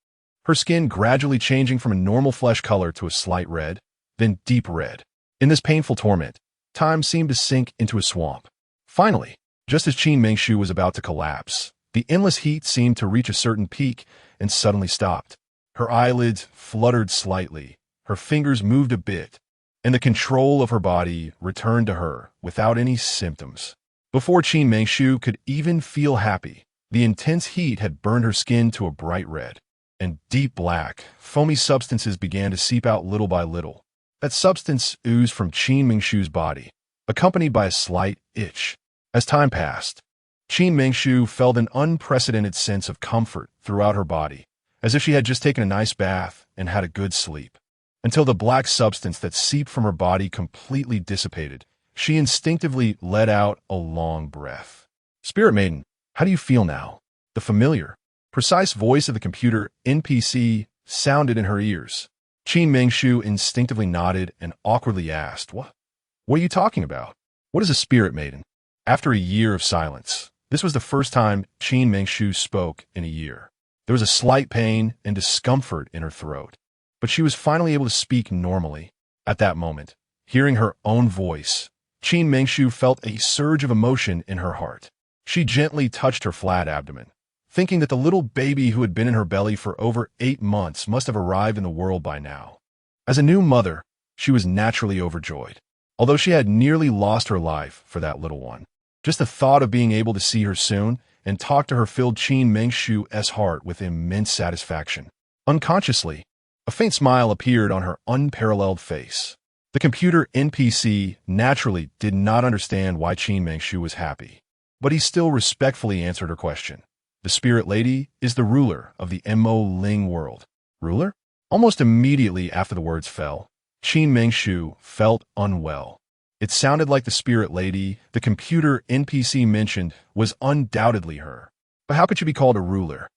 her skin gradually changing from a normal flesh color to a slight red, then deep red. In this painful torment, time seemed to sink into a swamp. Finally, just as Qin Mengshu was about to collapse, the endless heat seemed to reach a certain peak and suddenly stopped. Her eyelids fluttered slightly, her fingers moved a bit, and the control of her body returned to her without any symptoms. Before Qin Mengshu could even feel happy, the intense heat had burned her skin to a bright red, and deep black, foamy substances began to seep out little by little. That substance oozed from Qin Mengshu's body, accompanied by a slight itch. As time passed, Qin Mengshu felt an unprecedented sense of comfort throughout her body, as if she had just taken a nice bath and had a good sleep. Until the black substance that seeped from her body completely dissipated, she instinctively let out a long breath. Spirit Maiden, how do you feel now? The familiar, precise voice of the computer NPC sounded in her ears. Qin Mengshu instinctively nodded and awkwardly asked, What are you talking about? What is a spirit maiden? After a year of silence, this was the first time Qin Mengshu spoke in a year. There was a slight pain and discomfort in her throat, but she was finally able to speak normally. At that moment, hearing her own voice, Qin Mengshu felt a surge of emotion in her heart. She gently touched her flat abdomen, thinking that the little baby who had been in her belly for over 8 months must have arrived in the world by now. As a new mother, she was naturally overjoyed, although she had nearly lost her life for that little one. Just the thought of being able to see her soon and talk to her filled Qin Mengshu's heart with immense satisfaction. Unconsciously, a faint smile appeared on her unparalleled face. The computer NPC naturally did not understand why Qin Mengshu was happy, but he still respectfully answered her question. The Spirit Lady is the ruler of the Mo Ling world. Ruler? Almost immediately after the words fell, Qin Mengshu felt unwell. It sounded like the Spirit Lady the computer NPC mentioned was undoubtedly her. But how could she be called a ruler?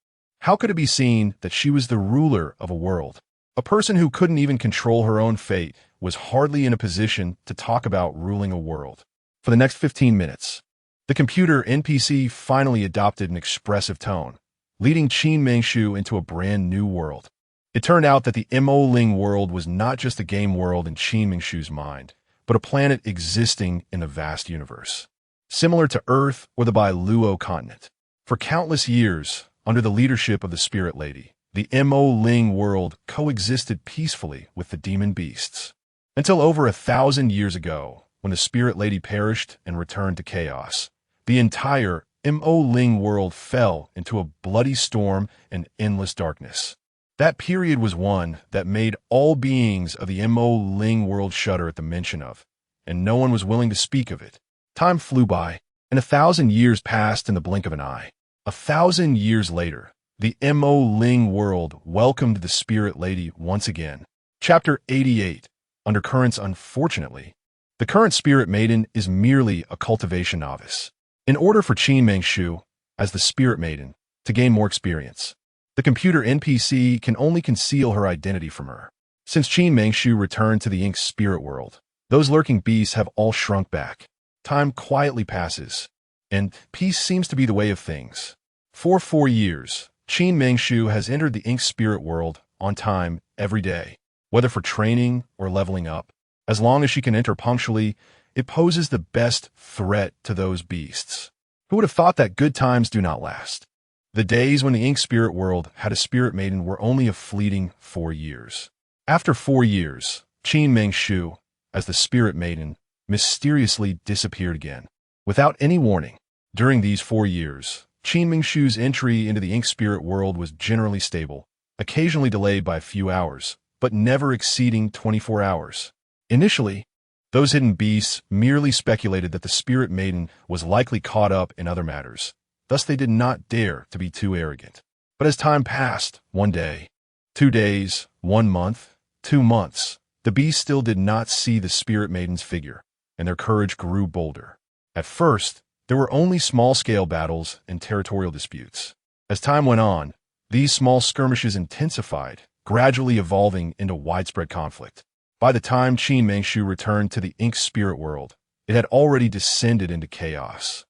How could it be seen that she was the ruler of a world? A person who couldn't even control her own fate was hardly in a position to talk about ruling a world. For the next 15 minutes, the computer NPC finally adopted an expressive tone, leading Qin Mengshu into a brand new world. It turned out that the Mo Ling world was not just a game world in Qin Mengshu's mind, but a planet existing in the vast universe, similar to Earth or the Bailuo continent. For countless years, under the leadership of the Spirit Lady, the Mo Ling world coexisted peacefully with the demon beasts. Until over 1,000 years ago, when the Spirit Lady perished and returned to chaos, the entire Mo Ling world fell into a bloody storm and endless darkness. That period was one that made all beings of the Mo Ling world shudder at the mention of, and no one was willing to speak of it. Time flew by, and 1,000 years passed in the blink of an eye. 1,000 years later, the Mo Ling world welcomed the Spirit Lady once again. Chapter 88. Undercurrents. Unfortunately, the current Spirit Maiden is merely a cultivation novice. In order for Qin Mengshu, as the Spirit Maiden, to gain more experience, the computer NPC can only conceal her identity from her. Since Qin Mengshu returned to the Ink's spirit world, those lurking beasts have all shrunk back. Time quietly passes, and peace seems to be the way of things. For 4 years, Qin Mengshu has entered the Ink's spirit world on time every day. Whether for training or leveling up, as long as she can enter punctually, it poses the best threat to those beasts. Who would have thought that good times do not last? The days when the Ink spirit world had a Spirit Maiden were only a fleeting 4 years. After 4 years, Qin Mengshu, as the Spirit Maiden, mysteriously disappeared again. Without any warning, during these 4 years, Qin Mengshu's entry into the Ink spirit world was generally stable, occasionally delayed by a few hours, but never exceeding 24 hours. Initially, those hidden beasts merely speculated that the Spirit Maiden was likely caught up in other matters. Thus they did not dare to be too arrogant. But as time passed, 1 day, 2 days, 1 month, 2 months, the beasts still did not see the Spirit Maiden's figure, and their courage grew bolder. At first, there were only small-scale battles and territorial disputes. As time went on, these small skirmishes intensified, gradually evolving into widespread conflict. By the time Qin Mengshu returned to the Ink spirit world, it had already descended into chaos,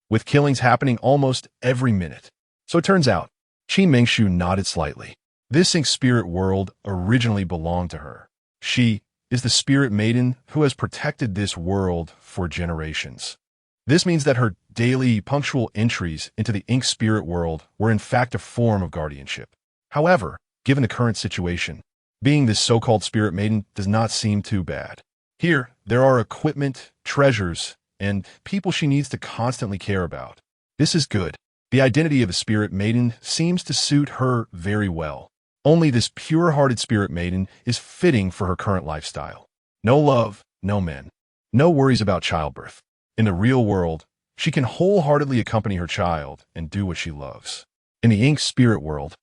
with killings happening almost every minute. So it turns out, Qin Mengshu nodded slightly. This ink spirit world originally belonged to her. She is the spirit maiden who has protected this world for generations. This means that her daily, punctual entries into the ink spirit world were in fact a form of guardianship. However, given the current situation, being this so-called spirit maiden does not seem too bad. Here, there are equipment, treasures, and people she needs to constantly care about. This is good. The identity of a spirit maiden seems to suit her very well. Only this pure-hearted spirit maiden is fitting for her current lifestyle. No love, no men. No worries about childbirth. In the real world, she can wholeheartedly accompany her child and do what she loves. In the ink spirit world,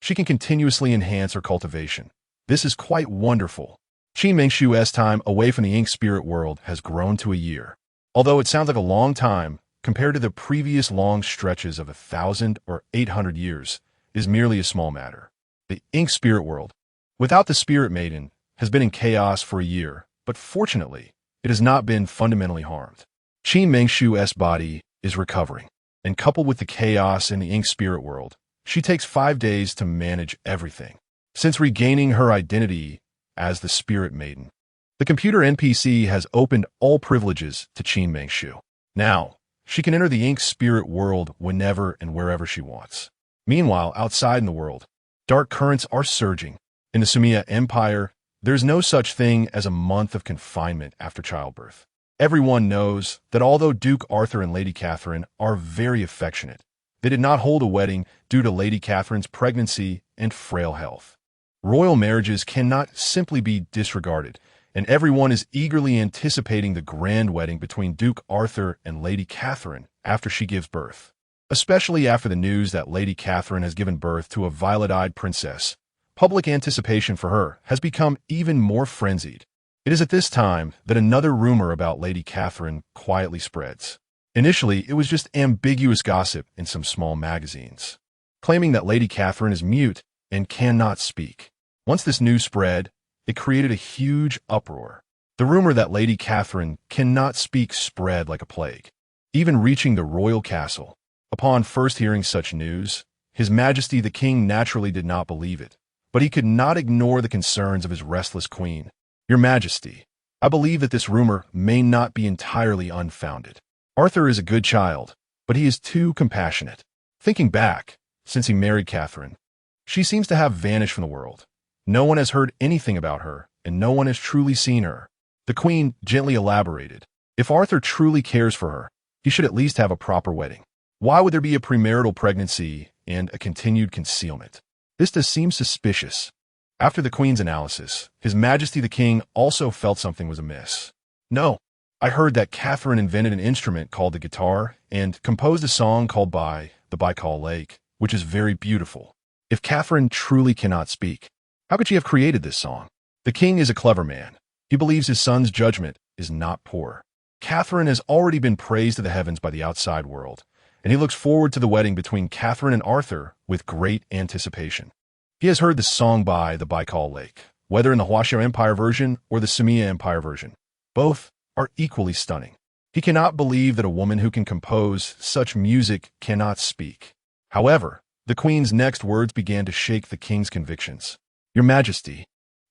she can continuously enhance her cultivation. This is quite wonderful. Qin Mengshu's time away from the ink spirit world has grown to a year. Although it sounds like a long time, compared to the previous long stretches of 1,000 or 800 years, is merely a small matter. The ink spirit world, without the spirit maiden, has been in chaos for a year, but fortunately, it has not been fundamentally harmed. Qin Mengshu's body is recovering, and coupled with the chaos in the ink spirit world, she takes 5 days to manage everything. Since regaining her identity as the spirit maiden, the computer NPC has opened all privileges to Qin Mengshu. Now, she can enter the ink spirit world whenever and wherever she wants. Meanwhile, outside in the world, dark currents are surging. In the Sumia Empire, there's no such thing as a month of confinement after childbirth. Everyone knows that although Duke Arthur and Lady Catherine are very affectionate, they did not hold a wedding due to Lady Catherine's pregnancy and frail health. Royal marriages cannot simply be disregarded, and everyone is eagerly anticipating the grand wedding between Duke Arthur and Lady Catherine after she gives birth. Especially after the news that Lady Catherine has given birth to a violet-eyed princess, public anticipation for her has become even more frenzied. It is at this time that another rumor about Lady Catherine quietly spreads. Initially, it was just ambiguous gossip in some small magazines, claiming that Lady Catherine is mute and cannot speak. Once this news spread, it created a huge uproar. The rumor that Lady Catherine cannot speak spread like a plague, even reaching the royal castle. Upon first hearing such news, His Majesty the King naturally did not believe it, but he could not ignore the concerns of his restless queen. Your Majesty, I believe that this rumor may not be entirely unfounded. Arthur is a good child, but he is too compassionate. Thinking back, since he married Catherine, she seems to have vanished from the world. No one has heard anything about her, and no one has truly seen her. The queen gently elaborated. If Arthur truly cares for her, he should at least have a proper wedding. Why would there be a premarital pregnancy and a continued concealment? This does seem suspicious. After the queen's analysis, His Majesty the King also felt something was amiss. No, I heard that Catherine invented an instrument called the guitar and composed a song called By the Baikal Lake, which is very beautiful. If Catherine truly cannot speak, how could she have created this song? The king is a clever man. He believes his son's judgment is not poor. Catherine has already been praised to the heavens by the outside world, and he looks forward to the wedding between Catherine and Arthur with great anticipation. He has heard the song By the Baikal Lake, whether in the Huaxia Empire version or the Sumia Empire version. Both are equally stunning. He cannot believe that a woman who can compose such music cannot speak. However, the queen's next words began to shake the king's convictions. Your Majesty,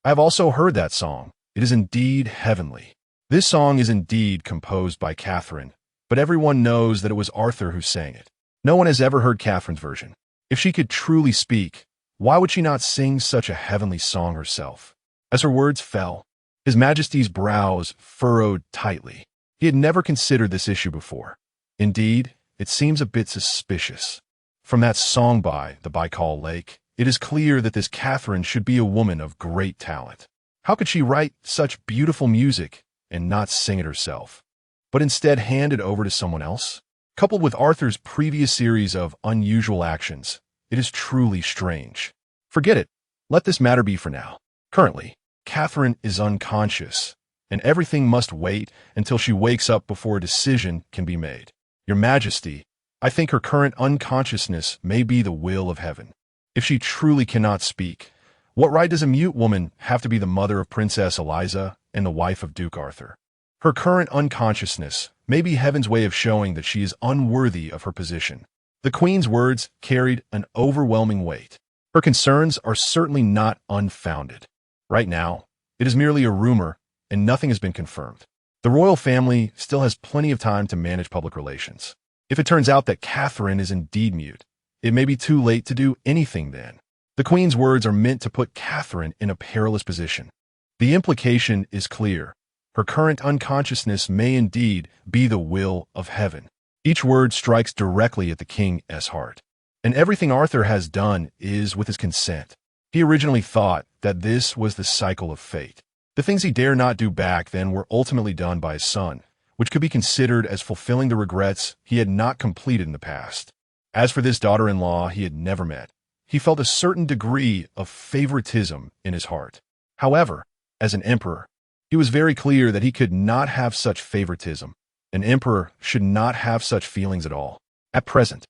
I have also heard that song. It is indeed heavenly. This song is indeed composed by Catherine, but everyone knows that it was Arthur who sang it. No one has ever heard Catherine's version. If she could truly speak, why would she not sing such a heavenly song herself? As her words fell, His Majesty's brows furrowed tightly. He had never considered this issue before. Indeed, it seems a bit suspicious. From that song By the Baikal Lake, it is clear that this Catherine should be a woman of great talent. How could she write such beautiful music and not sing it herself, but instead hand it over to someone else? Coupled with Arthur's previous series of unusual actions, it is truly strange. Forget it. Let this matter be for now. Currently, Catherine is unconscious, and everything must wait until she wakes up before a decision can be made. Your Majesty, I think her current unconsciousness may be the will of heaven. If she truly cannot speak, what right does a mute woman have to be the mother of Princess Eliza and the wife of Duke Arthur? Her current unconsciousness may be heaven's way of showing that she is unworthy of her position. The queen's words carried an overwhelming weight. Her concerns are certainly not unfounded. Right now, it is merely a rumor, and nothing has been confirmed. The royal family still has plenty of time to manage public relations. If it turns out that Catherine is indeed mute, it may be too late to do anything then. The Queen's words are meant to put Catherine in a perilous position. The implication is clear. Her current unconsciousness may indeed be the will of heaven. Each word strikes directly at the king's heart. And everything Arthur has done is with his consent. He originally thought that this was the cycle of fate. The things he dare not do back then were ultimately done by his son, which could be considered as fulfilling the regrets he had not completed in the past. As for this daughter-in-law he had never met, he felt a certain degree of favoritism in his heart. However, as an emperor, he was very clear that he could not have such favoritism. An emperor should not have such feelings at all. At present,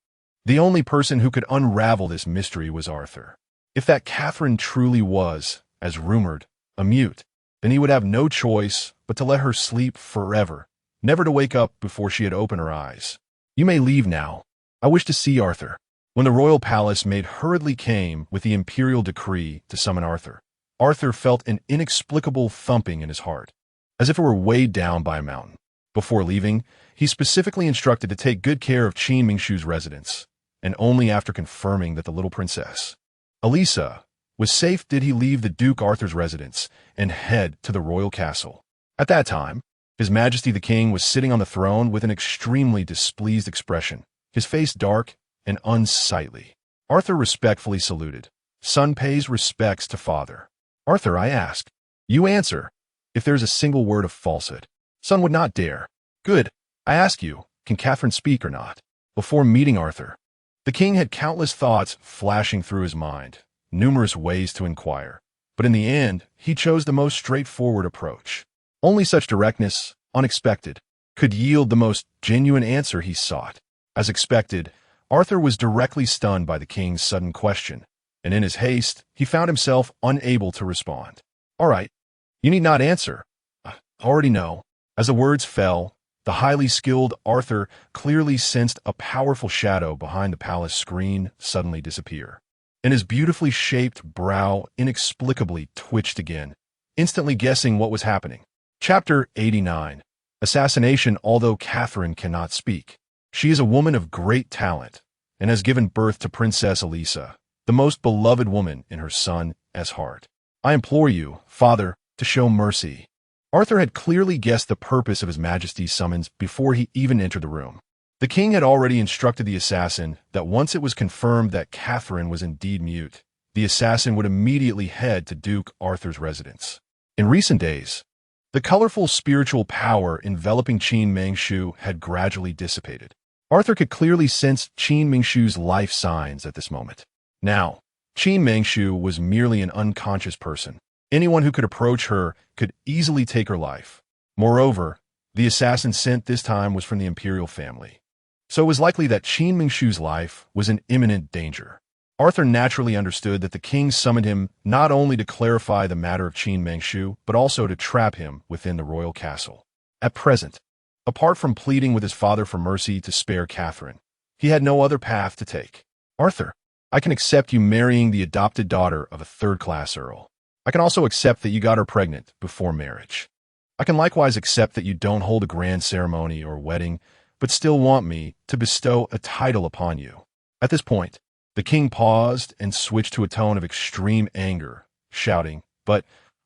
the only person who could unravel this mystery was Arthur. If that Catherine truly was, as rumored, a mute, then he would have no choice but to let her sleep forever, never to wake up before she had opened her eyes. You may leave now. I wish to see Arthur. When the royal palace maid hurriedly came with the imperial decree to summon Arthur, Arthur felt an inexplicable thumping in his heart, as if it were weighed down by a mountain. Before leaving, he specifically instructed to take good care of Qin Mingshu's residence, and only after confirming that the little princess, Elisa, was safe did he leave the Duke Arthur's residence and head to the royal castle. At that time, His Majesty the King was sitting on the throne with an extremely displeased expression, his face dark and unsightly. Arthur respectfully saluted. Son pays respects to father. Arthur, I ask. You answer, if there is a single word of falsehood. Son would not dare. Good. I ask you, can Catherine speak or not? Before meeting Arthur, the king had countless thoughts flashing through his mind, numerous ways to inquire. But in the end, he chose the most straightforward approach. Only such directness, unexpected, could yield the most genuine answer he sought. As expected, Arthur was directly stunned by the king's sudden question, and in his haste, he found himself unable to respond. All right, you need not answer. I already know. As the words fell, the highly skilled Arthur clearly sensed a powerful shadow behind the palace screen suddenly disappear, and his beautifully shaped brow inexplicably twitched again, instantly guessing what was happening. Chapter 89. Assassination. Although Catherine cannot speak, she is a woman of great talent, and has given birth to Princess Elisa, the most beloved woman in her son's heart. I implore you, father, to show mercy. Arthur had clearly guessed the purpose of His Majesty's summons before he even entered the room. The king had already instructed the assassin that once it was confirmed that Catherine was indeed mute, the assassin would immediately head to Duke Arthur's residence. In recent days, the colorful spiritual power enveloping Qin Mingshu had gradually dissipated. Arthur could clearly sense Qin Mingshu's life signs at this moment. Now, Qin Mingshu was merely an unconscious person. Anyone who could approach her could easily take her life. Moreover, the assassin sent this time was from the imperial family, so it was likely that Qin Mingshu's life was in imminent danger. Arthur naturally understood that the king summoned him not only to clarify the matter of Qin Mingshu, but also to trap him within the royal castle. At present, apart from pleading with his father for mercy to spare Catherine, he had no other path to take. Arthur, I can accept you marrying the adopted daughter of a third-class earl. I can also accept that you got her pregnant before marriage. I can likewise accept that you don't hold a grand ceremony or wedding, but still want me to bestow a title upon you. At this point, the king paused and switched to a tone of extreme anger, shouting, But,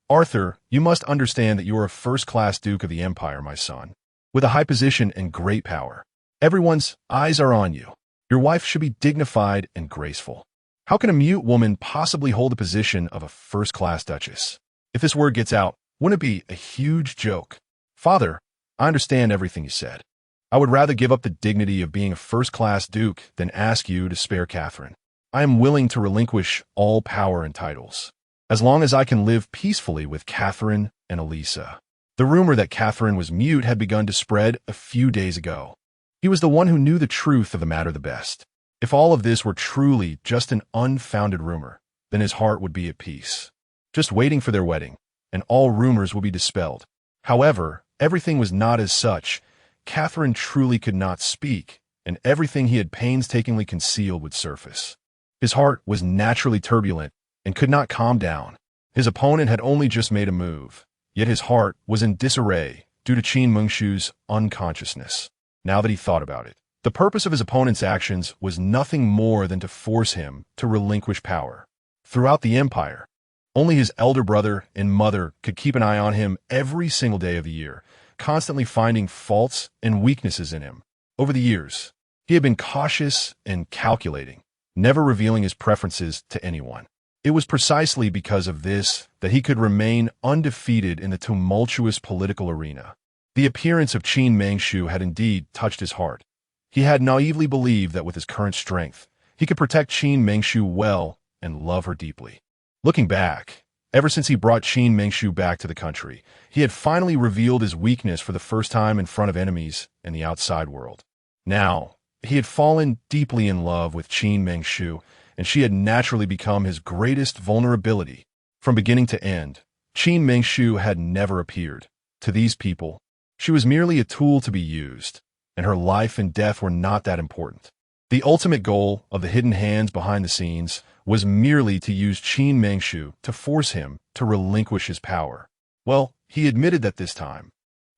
Arthur, you must understand that you are a first-class duke of the empire, my son, with a high position and great power. Everyone's eyes are on you. Your wife should be dignified and graceful. How can a mute woman possibly hold the position of a first-class duchess? If this word gets out, wouldn't it be a huge joke? Father, I understand everything you said. I would rather give up the dignity of being a first-class duke than ask you to spare Catherine. I am willing to relinquish all power and titles, as long as I can live peacefully with Catherine and Elisa. The rumor that Catherine was mute had begun to spread a few days ago. He was the one who knew the truth of the matter the best. If all of this were truly just an unfounded rumor, then his heart would be at peace, just waiting for their wedding, and all rumors would be dispelled. However, everything was not as such. Catherine truly could not speak, and everything he had painstakingly concealed would surface. His heart was naturally turbulent and could not calm down. His opponent had only just made a move, yet his heart was in disarray due to Qin Mengshu's unconsciousness. Now that he thought about it, the purpose of his opponent's actions was nothing more than to force him to relinquish power. Throughout the empire, only his elder brother and mother could keep an eye on him every single day of the year, constantly finding faults and weaknesses in him. Over the years, he had been cautious and calculating, never revealing his preferences to anyone. It was precisely because of this that he could remain undefeated in the tumultuous political arena. The appearance of Qin Mengshu had indeed touched his heart. He had naively believed that with his current strength, he could protect Qin Mengshu well and love her deeply. Looking back, ever since he brought Qin Mengshu back to the country, he had finally revealed his weakness for the first time in front of enemies and the outside world. Now, he had fallen deeply in love with Qin Mengshu, and she had naturally become his greatest vulnerability. From beginning to end, Qin Mengshu had never appeared. To these people, she was merely a tool to be used, and her life and death were not that important. The ultimate goal of the hidden hands behind the scenes was merely to use Qin Mengshu to force him to relinquish his power. Well, he admitted that this time,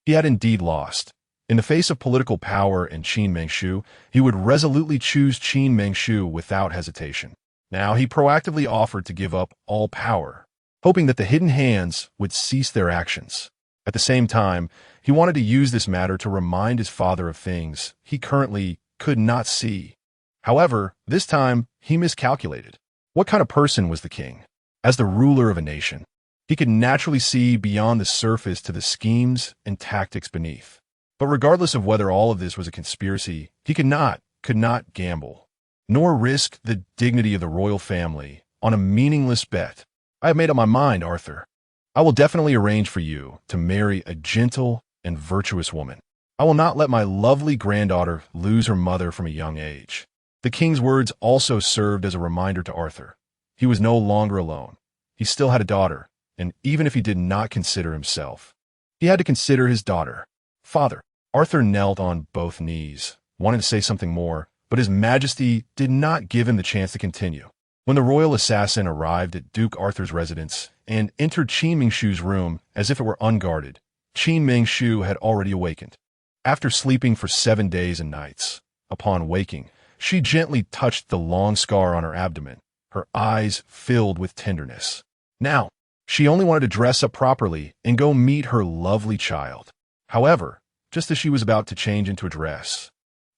he had indeed lost. In the face of political power and Qin Mengshu, he would resolutely choose Qin Mengshu without hesitation. Now he proactively offered to give up all power, hoping that the hidden hands would cease their actions. At the same time, he wanted to use this matter to remind his father of things he currently could not see. However, this time, he miscalculated. What kind of person was the king? As the ruler of a nation, he could naturally see beyond the surface to the schemes and tactics beneath. But regardless of whether all of this was a conspiracy, he could not gamble, nor risk the dignity of the royal family on a meaningless bet. I have made up my mind, Arthur. I will definitely arrange for you to marry a gentle and virtuous woman. I will not let my lovely granddaughter lose her mother from a young age. The king's words also served as a reminder to Arthur. He was no longer alone. He still had a daughter, and even if he did not consider himself, he had to consider his daughter. Father, Arthur knelt on both knees, wanting to say something more, but His Majesty did not give him the chance to continue. When the royal assassin arrived at Duke Arthur's residence and entered Qin Mengshu's room as if it were unguarded, Qin Mengshu had already awakened. After sleeping for 7 days and nights, upon waking, she gently touched the long scar on her abdomen, her eyes filled with tenderness. Now, she only wanted to dress up properly and go meet her lovely child. However, just as she was about to change into a dress,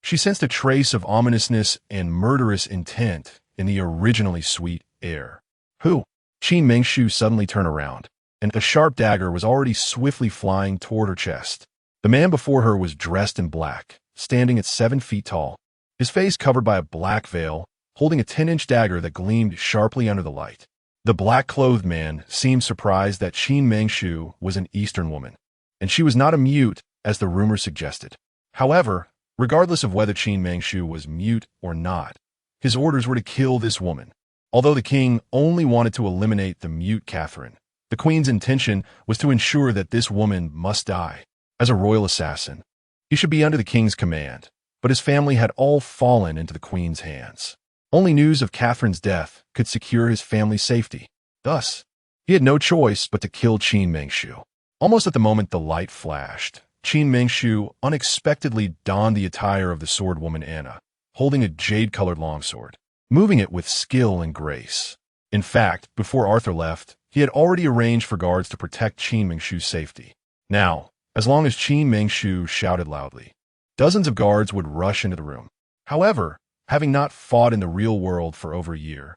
she sensed a trace of ominousness and murderous intent in the originally sweet air. Who? Qin Mengshu suddenly turned around, and a sharp dagger was already swiftly flying toward her chest. The man before her was dressed in black, standing at 7 feet tall, his face covered by a black veil, holding a 10-inch dagger that gleamed sharply under the light. The black-clothed man seemed surprised that Qin Mengshu was an Eastern woman, and she was not a mute as the rumor suggested. However, regardless of whether Qin Mengshu was mute or not, his orders were to kill this woman. Although the king only wanted to eliminate the mute Catherine, the queen's intention was to ensure that this woman must die. As a royal assassin, he should be under the king's command, but his family had all fallen into the queen's hands. Only news of Catherine's death could secure his family's safety. Thus, he had no choice but to kill Qin Mengshu. Almost at the moment the light flashed, Qin Mengshu unexpectedly donned the attire of the swordwoman Anna, holding a jade-colored longsword, moving it with skill and grace. In fact, before Arthur left, he had already arranged for guards to protect Qin Mengshu's safety. Now, as long as Qin Mengshu shouted loudly, dozens of guards would rush into the room. However, having not fought in the real world for over a year,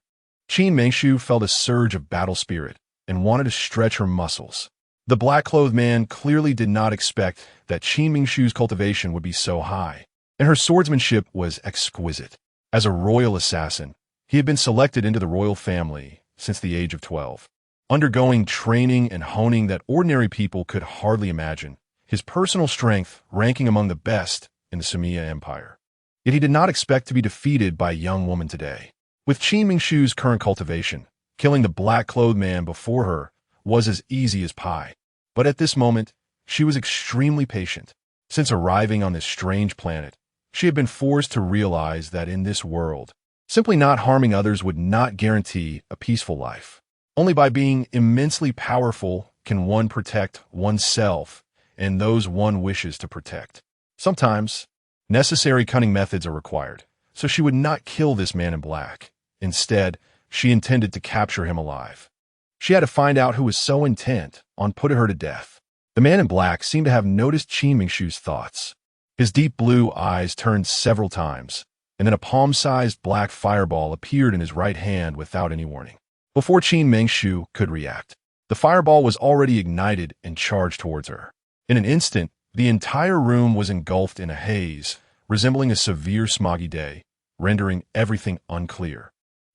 Qin Mengshu felt a surge of battle spirit and wanted to stretch her muscles. The black-clothed man clearly did not expect that Qin Mengshu's cultivation would be so high, and her swordsmanship was exquisite. As a royal assassin, he had been selected into the royal family since the age of 12, undergoing training and honing that ordinary people could hardly imagine, his personal strength ranking among the best in the Sumia Empire. Yet he did not expect to be defeated by a young woman today. With Qin Mengshu's current cultivation, killing the black-clothed man before her was as easy as pie. But at this moment, she was extremely patient. Since arriving on this strange planet, she had been forced to realize that in this world, Simply not harming others would not guarantee a peaceful life. Only by being immensely powerful can one protect oneself and those one wishes to protect. Sometimes, necessary cunning methods are required, so she would not kill this man in black. Instead, she intended to capture him alive. She had to find out who was so intent on putting her to death. The man in black seemed to have noticed Qin Mingshu's thoughts. His deep blue eyes turned several times, and then a palm-sized black fireball appeared in his right hand without any warning. Before Qin Mingshu could react, the fireball was already ignited and charged towards her. In an instant, the entire room was engulfed in a haze, resembling a severe smoggy day, rendering everything unclear.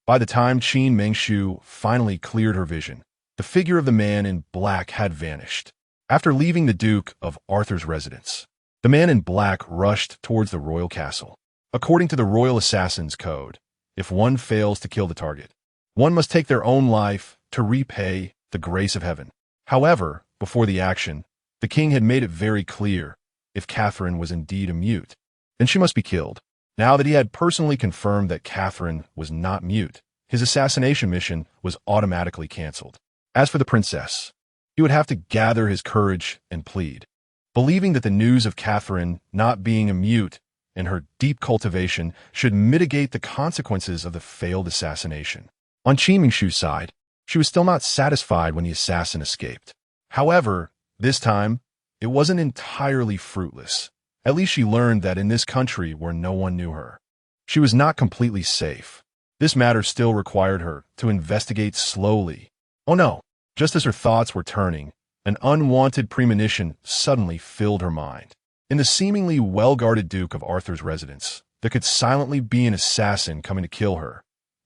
By the time Qin Mingshu finally cleared her vision, the figure of the man in black had vanished. After leaving the Duke of Arthur's residence, the man in black rushed towards the royal castle. According to the royal assassin's code, if one fails to kill the target, one must take their own life to repay the grace of heaven. However, before the action, the king had made it very clear, if Catherine was indeed a mute, then she must be killed. Now that he had personally confirmed that Catherine was not mute, his assassination mission was automatically canceled. As for the princess, he would have to gather his courage and plead. Believing that the news of Catherine not being a mute and her deep cultivation should mitigate the consequences of the failed assassination. On Qin Mingshu's side, she was still not satisfied when the assassin escaped. However, this time, it wasn't entirely fruitless. At least she learned that in this country where no one knew her, she was not completely safe. This matter still required her to investigate slowly. Oh no! Just as her thoughts were turning, an unwanted premonition suddenly filled her mind. In the seemingly well-guarded Duke of Arthur's residence, there could silently be an assassin coming to kill her.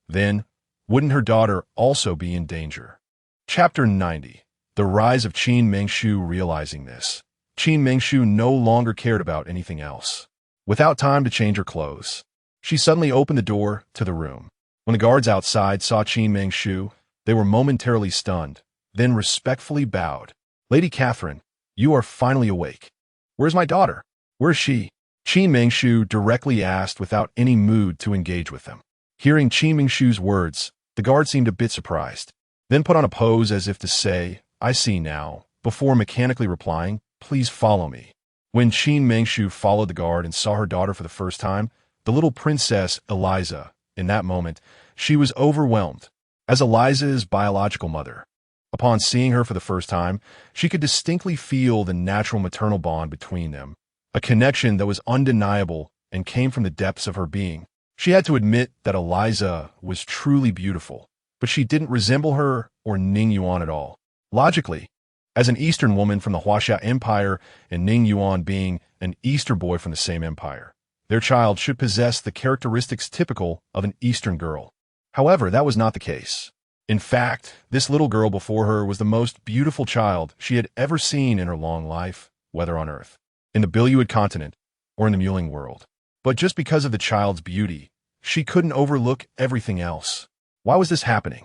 Then, wouldn't her daughter also be in danger? Chapter 90. The Rise of Qin Mingshu. Realizing this, Qin Mingshu no longer cared about anything else. Without time to change her clothes, she suddenly opened the door to the room. When the guards outside saw Qin Mingshu, they were momentarily stunned, then respectfully bowed. "Lady Catherine, you are finally awake. Where's my daughter? Where is she?" Qin Mingshu directly asked without any mood to engage with them. Hearing Qin Mingshu's words, the guard seemed a bit surprised, then put on a pose as if to say, "I see now," before mechanically replying, "Please follow me." When Qin Mingshu followed the guard and saw her daughter for the first time, the little princess Eliza, in that moment, she was overwhelmed. As Eliza's biological mother, upon seeing her for the first time, she could distinctly feel the natural maternal bond between them, a connection that was undeniable and came from the depths of her being. She had to admit that Eliza was truly beautiful, but she didn't resemble her or Ning Yuan at all. Logically, as an Eastern woman from the Huaxia Empire and Ning Yuan being an Eastern boy from the same empire, their child should possess the characteristics typical of an Eastern girl. However, that was not the case. In fact, this little girl before her was the most beautiful child she had ever seen in her long life, whether on Earth, in the Biluid continent, or in the Muling world. But just because of the child's beauty, she couldn't overlook everything else. Why was this happening?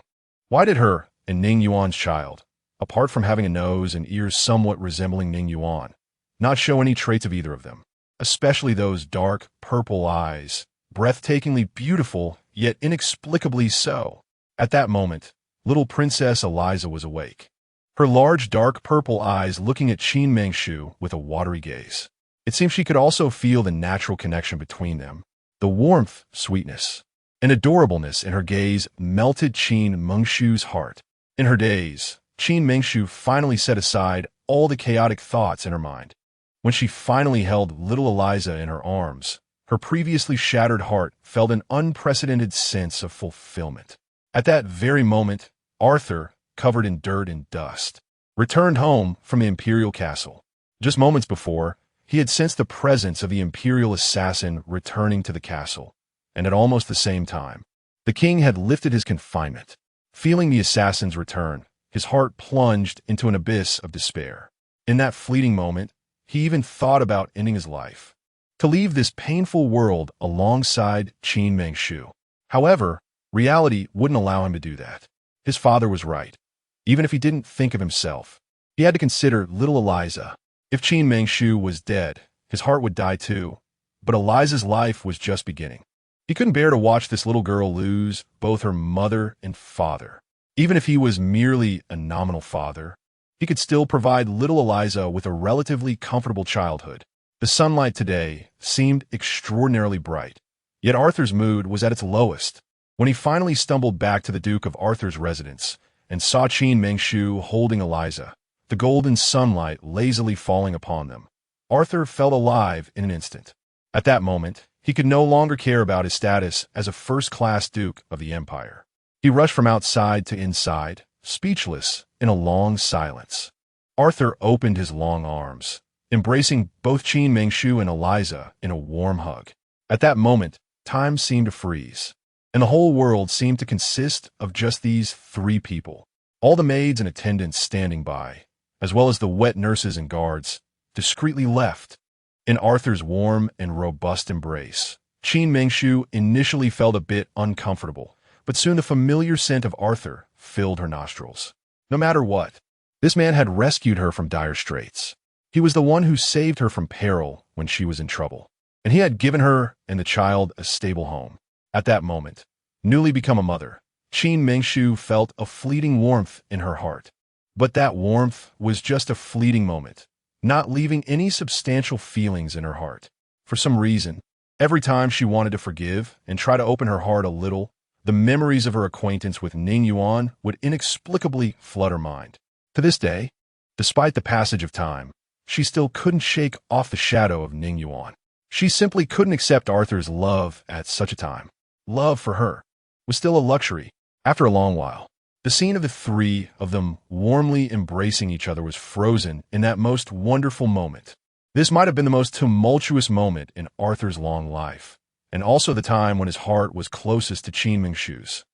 Why did her and Ning Yuan's child, apart from having a nose and ears somewhat resembling Ning Yuan, not show any traits of either of them, especially those dark purple eyes, breathtakingly beautiful, yet inexplicably so? At that moment, little Princess Eliza was awake, her large dark purple eyes looking at Qin Mingshu with a watery gaze. It seemed she could also feel the natural connection between them. The warmth, sweetness, and adorableness in her gaze melted Qin Mingshu's heart. In her daze, Qin Mingshu finally set aside all the chaotic thoughts in her mind. When she finally held little Eliza in her arms, her previously shattered heart felt an unprecedented sense of fulfillment. At that very moment, Arthur, covered in dirt and dust, returned home from the imperial castle. Just moments before, he had sensed the presence of the imperial assassin returning to the castle, and at almost the same time, the king had lifted his confinement. Feeling the assassin's return, his heart plunged into an abyss of despair. In that fleeting moment, he even thought about ending his life, to leave this painful world alongside Qin Mingshu. However, reality wouldn't allow him to do that. His father was right. Even if he didn't think of himself, he had to consider little Eliza. If Qin Mingshu was dead, his heart would die too. But Eliza's life was just beginning. He couldn't bear to watch this little girl lose both her mother and father. Even if he was merely a nominal father, he could still provide little Eliza with a relatively comfortable childhood. The sunlight today seemed extraordinarily bright, yet Arthur's mood was at its lowest when he finally stumbled back to the Duke of Arthur's residence and saw Qin Mengshu holding Eliza, the golden sunlight lazily falling upon them. Arthur felt alive in an instant. At that moment, he could no longer care about his status as a first-class duke of the empire. He rushed from outside to inside, speechless in a long silence. Arthur opened his long arms, embracing both Qin Mengshu and Eliza in a warm hug. At that moment, time seemed to freeze, and the whole world seemed to consist of just these three people. All the maids and attendants standing by, as well as the wet nurses and guards, discreetly left. In Arthur's warm and robust embrace, Qin Mengshu initially felt a bit uncomfortable, but soon the familiar scent of Arthur filled her nostrils. No matter what, this man had rescued her from dire straits. He was the one who saved her from peril when she was in trouble, and he had given her and the child a stable home. At that moment, newly become a mother, Qin Mengshu felt a fleeting warmth in her heart. But that warmth was just a fleeting moment, not leaving any substantial feelings in her heart. For some reason, every time she wanted to forgive and try to open her heart a little, the memories of her acquaintance with Ning Yuan would inexplicably flood her mind. To this day, despite the passage of time, she still couldn't shake off the shadow of Ning Yuan. She simply couldn't accept Arthur's love at such a time. Love for her was still a luxury. After a long while, the scene of the three of them warmly embracing each other was frozen in that most wonderful moment. This might have been the most tumultuous moment in Arthur's long life, and also the time when his heart was closest to Qin Mengshu's.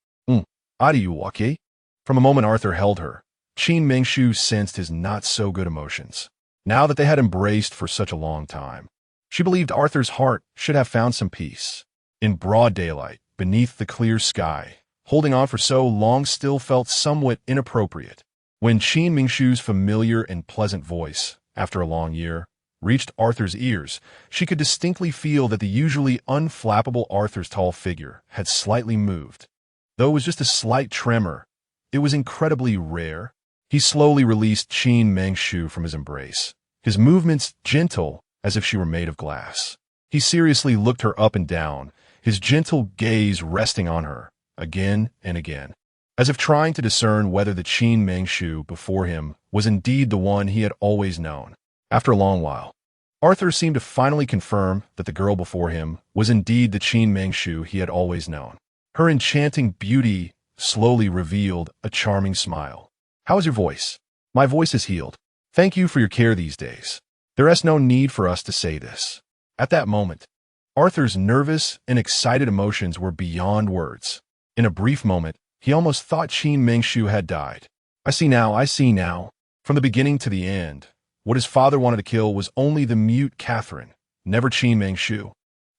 Are you okay? From the moment Arthur held her, Qin Mengshu sensed his not-so-good emotions. Now that they had embraced for such a long time, she believed Arthur's heart should have found some peace. In broad daylight, beneath the clear sky, holding on for so long still felt somewhat inappropriate. When Qin Mengshu's familiar and pleasant voice, after a long year, reached Arthur's ears, she could distinctly feel that the usually unflappable Arthur's tall figure had slightly moved. Though it was just a slight tremor, it was incredibly rare. He slowly released Qin Mengshu from his embrace, his movements gentle as if she were made of glass. He seriously looked her up and down, his gentle gaze resting on her, again and again, as if trying to discern whether the Qin Mengshu before him was indeed the one he had always known. After a long while, Arthur seemed to finally confirm that the girl before him was indeed the Qin Mengshu he had always known. Her enchanting beauty slowly revealed a charming smile. "How is your voice?" "My voice is healed. Thank you for your care these days. There is no need for us to say this." At that moment, Arthur's nervous and excited emotions were beyond words. In a brief moment, he almost thought Qin Mengshu had died. I see now. From the beginning to the end, what his father wanted to kill was only the mute Catherine, never Qin Mengshu.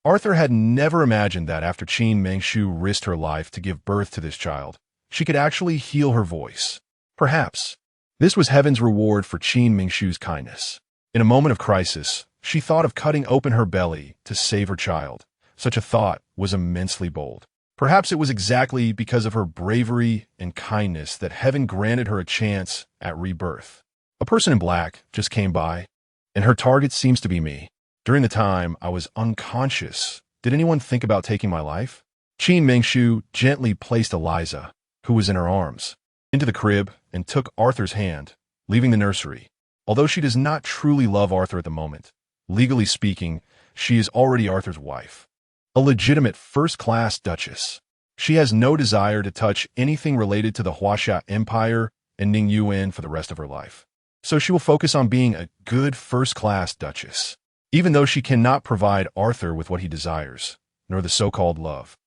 Arthur had never imagined that after Qin Mengshu risked her life to give birth to this child, she could actually heal her voice. Perhaps this was heaven's reward for Qin Mengshu's kindness. In a moment of crisis, she thought of cutting open her belly to save her child. Such a thought was immensely bold. Perhaps it was exactly because of her bravery and kindness that heaven granted her a chance at rebirth. A person in black just came by, and her target seems to be me. During the time I was unconscious, did anyone think about taking my life? Qin Mengshu gently placed Eliza, who was in her arms, into the crib and took Arthur's hand, leaving the nursery. Although she does not truly love Arthur at the moment, legally speaking, she is already Arthur's wife. A legitimate first-class duchess. She has no desire to touch anything related to the Huaxia Empire and Ning Yuan for the rest of her life. So she will focus on being a good first-class duchess, even though she cannot provide Arthur with what he desires, nor the so-called love.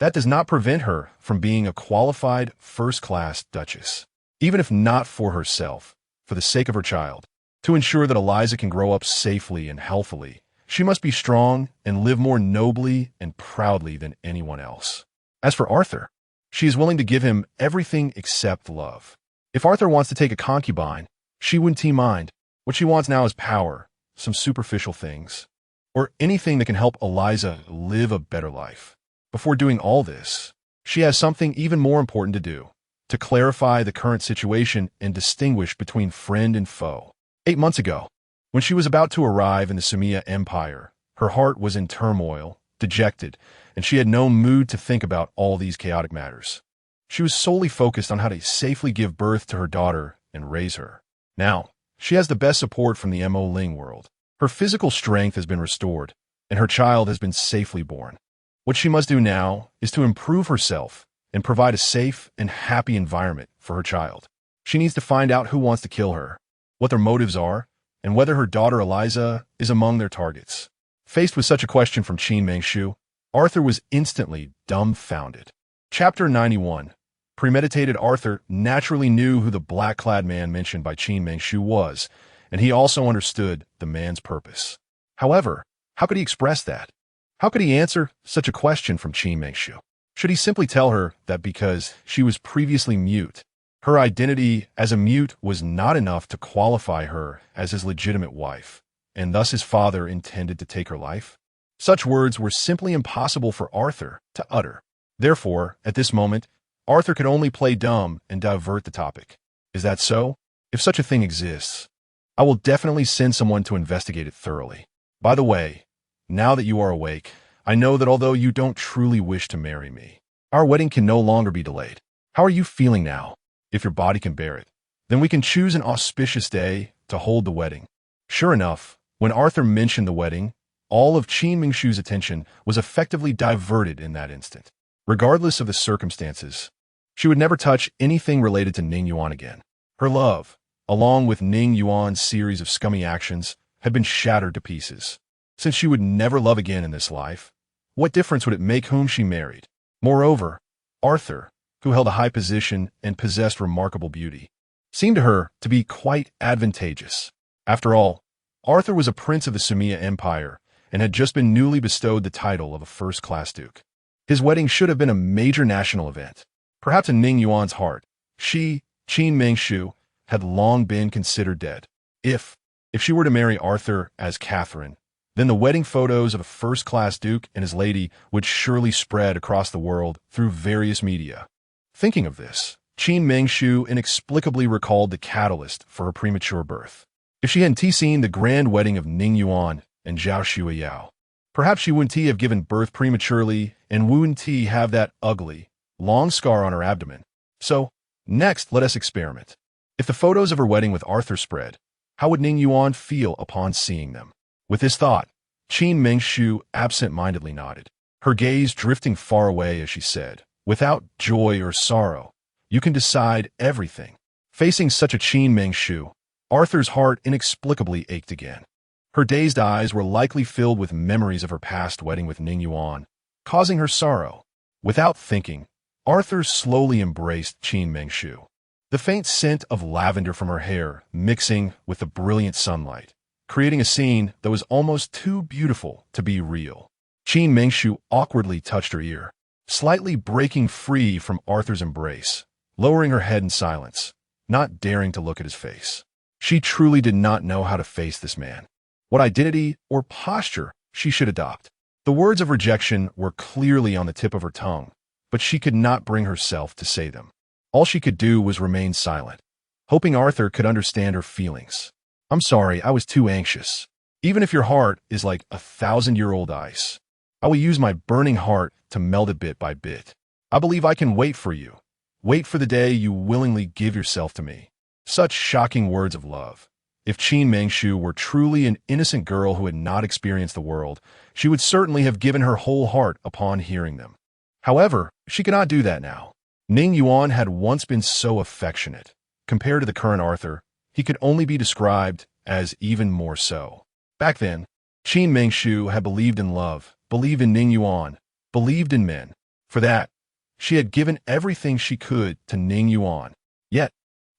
That does not prevent her from being a qualified first-class duchess, even if not for herself, for the sake of her child. To ensure that Eliza can grow up safely and healthily, she must be strong and live more nobly and proudly than anyone else. As for Arthur, she is willing to give him everything except love. If Arthur wants to take a concubine, she wouldn't mind. What she wants now is power, some superficial things, or anything that can help Eliza live a better life. before doing all this, she has something even more important to do, to clarify the current situation and distinguish between friend and foe. 8 months ago, when she was about to arrive in the Sumia Empire, her heart was in turmoil, dejected, and she had no mood to think about all these chaotic matters. She was solely focused on how to safely give birth to her daughter and raise her. Now, she has the best support from the Mo Ling world. Her physical strength has been restored, and her child has been safely born. What she must do now is to improve herself and provide a safe and happy environment for her child. She needs to find out who wants to kill her, what their motives are, and whether her daughter Eliza is among their targets. Faced with such a question from Qin Mengshu, Arthur was instantly dumbfounded. Chapter 91. Premeditated. Arthur naturally knew who the black-clad man mentioned by Qin Mengshu was, and he also understood the man's purpose. However, how could he express that? How could he answer such a question from Qin Mengshu? Should he simply tell her that because she was previously mute, her identity as a mute was not enough to qualify her as his legitimate wife, and thus his father intended to take her life? Such words were simply impossible for Arthur to utter. Therefore, at this moment, Arthur could only play dumb and divert the topic. Is that so? If such a thing exists, I will definitely send someone to investigate it thoroughly. By the way, now that you are awake, I know that although you don't truly wish to marry me, our wedding can no longer be delayed. How are you feeling now? If your body can bear it, then we can choose an auspicious day to hold the wedding. Sure enough, when Arthur mentioned the wedding, all of Qin Mengshu's attention was effectively diverted in that instant. Regardless of the circumstances, she would never touch anything related to Ning Yuan again. Her love, along with Ning Yuan's series of scummy actions, had been shattered to pieces. Since she would never love again in this life, what difference would it make whom she married? Moreover, Arthur, who held a high position and possessed remarkable beauty, seemed to her to be quite advantageous. After all, Arthur was a prince of the Sumia Empire and had just been newly bestowed the title of a first-class duke. His wedding should have been a major national event. Perhaps in Ning Yuan's heart, she, Qin Mengshu, had long been considered dead. If she were to marry Arthur as Catherine, then the wedding photos of a first-class duke and his lady would surely spread across the world through various media. Thinking of this, Qin Mengshu inexplicably recalled the catalyst for her premature birth. If she hadn't seen the grand wedding of Ning Yuan and Zhao Shuiyao, perhaps she wouldn't have given birth prematurely and wouldn't have that ugly, long scar on her abdomen. So, next, let us experiment. If the photos of her wedding with Arthur spread, how would Ning Yuan feel upon seeing them? With this thought, Qin Mengshu absent-mindedly nodded, her gaze drifting far away as she said, "Without joy or sorrow, you can decide everything." Facing such a Qin Mengshu, Arthur's heart inexplicably ached again. Her dazed eyes were likely filled with memories of her past wedding with Ning Yuan, causing her sorrow. Without thinking, Arthur slowly embraced Qin Mengshu. The faint scent of lavender from her hair mixing with the brilliant sunlight, creating a scene that was almost too beautiful to be real. Qin Mengshu awkwardly touched her ear, slightly breaking free from Arthur's embrace, lowering her head in silence, not daring to look at his face. She truly did not know how to face this man, what identity or posture she should adopt. The words of rejection were clearly on the tip of her tongue, but she could not bring herself to say them. All she could do was remain silent, hoping Arthur could understand her feelings. "I'm sorry, I was too anxious. Even if your heart is like 1,000-year-old ice, I will use my burning heart to melt it bit by bit. I believe I can wait for you. Wait for the day you willingly give yourself to me." Such shocking words of love. If Qin Mengshu were truly an innocent girl who had not experienced the world, she would certainly have given her whole heart upon hearing them. However, she could not do that now. Ning Yuan had once been so affectionate. Compared to the current Arthur, he could only be described as even more so. Back then, Qin Mengshu had believed in love, believed in Ning Yuan, believed in men. For that, she had given everything she could to Ning Yuan. Yet,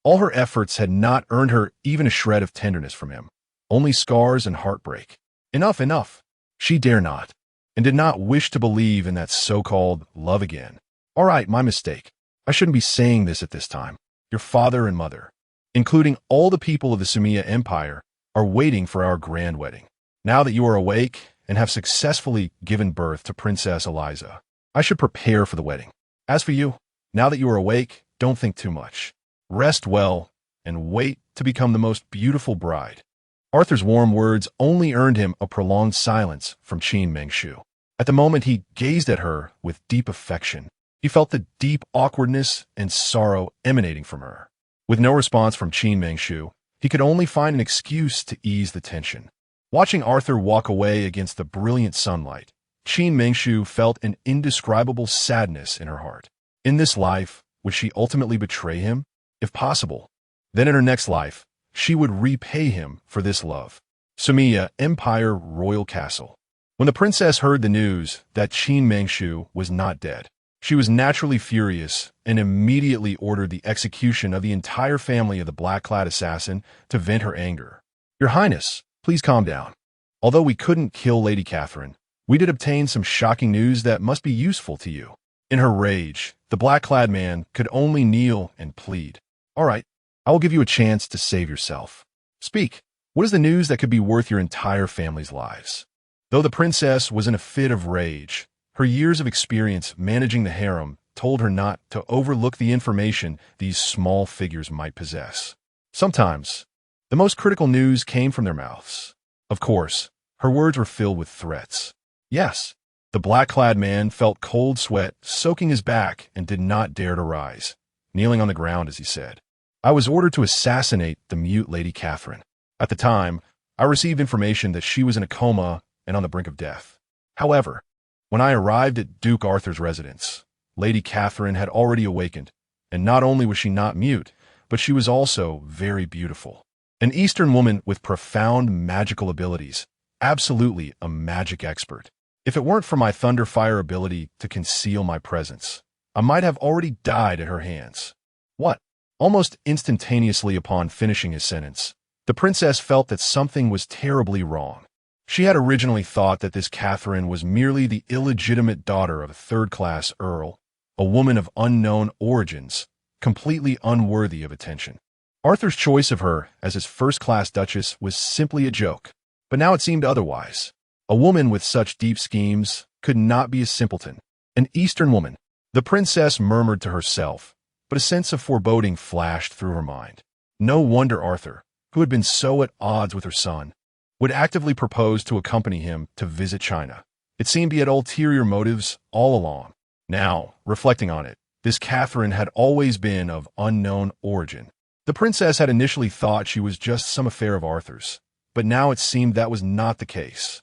all her efforts had not earned her even a shred of tenderness from him, only scars and heartbreak. Enough. She dare not, and did not wish to believe in that so-called love again. All right, my mistake. I shouldn't be saying this at this time. Your father and mother, including all the people of the Sumia Empire, are waiting for our grand wedding. Now that you are awake and have successfully given birth to Princess Eliza, I should prepare for the wedding. As for you, now that you are awake, don't think too much. Rest well and wait to become the most beautiful bride. Arthur's warm words only earned him a prolonged silence from Qin Mengshu. At the moment, he gazed at her with deep affection. He felt the deep awkwardness and sorrow emanating from her. With no response from Qin Mengshu, he could only find an excuse to ease the tension. Watching Arthur walk away against the brilliant sunlight, Qin Mengshu felt an indescribable sadness in her heart. In this life, would she ultimately betray him? If possible, then in her next life, she would repay him for this love. Sumia Empire Royal Castle. When the princess heard the news that Qin Mengshu was not dead, she was naturally furious and immediately ordered the execution of the entire family of the black-clad assassin to vent her anger. Your Highness, please calm down. Although we couldn't kill Lady Catherine, we did obtain some shocking news that must be useful to you. In her rage, the black-clad man could only kneel and plead. All right, I will give you a chance to save yourself. Speak. What is the news that could be worth your entire family's lives? Though the princess was in a fit of rage, her years of experience managing the harem told her not to overlook the information these small figures might possess. Sometimes, the most critical news came from their mouths. Of course, her words were filled with threats. Yes, the black-clad man felt cold sweat soaking his back and did not dare to rise, kneeling on the ground as he said, I was ordered to assassinate the mute Lady Catherine. At the time, I received information that she was in a coma and on the brink of death. However, when I arrived at Duke Arthur's residence, Lady Catherine had already awakened, and not only was she not mute, but she was also very beautiful. An Eastern woman with profound magical abilities, absolutely a magic expert. If it weren't for my thunder fire ability to conceal my presence, I might have already died at her hands. What? Almost instantaneously upon finishing his sentence, the princess felt that something was terribly wrong. She had originally thought that this Catherine was merely the illegitimate daughter of a third-class earl, a woman of unknown origins, completely unworthy of attention. Arthur's choice of her as his first-class duchess was simply a joke, but now it seemed otherwise. A woman with such deep schemes could not be a simpleton. An Eastern woman, the princess murmured to herself, but a sense of foreboding flashed through her mind. No wonder Arthur, who had been so at odds with her son, would actively propose to accompany him to visit China. It seemed he had ulterior motives all along. Now, reflecting on it, this Catherine had always been of unknown origin. The princess had initially thought she was just some affair of Arthur's, but now it seemed that was not the case.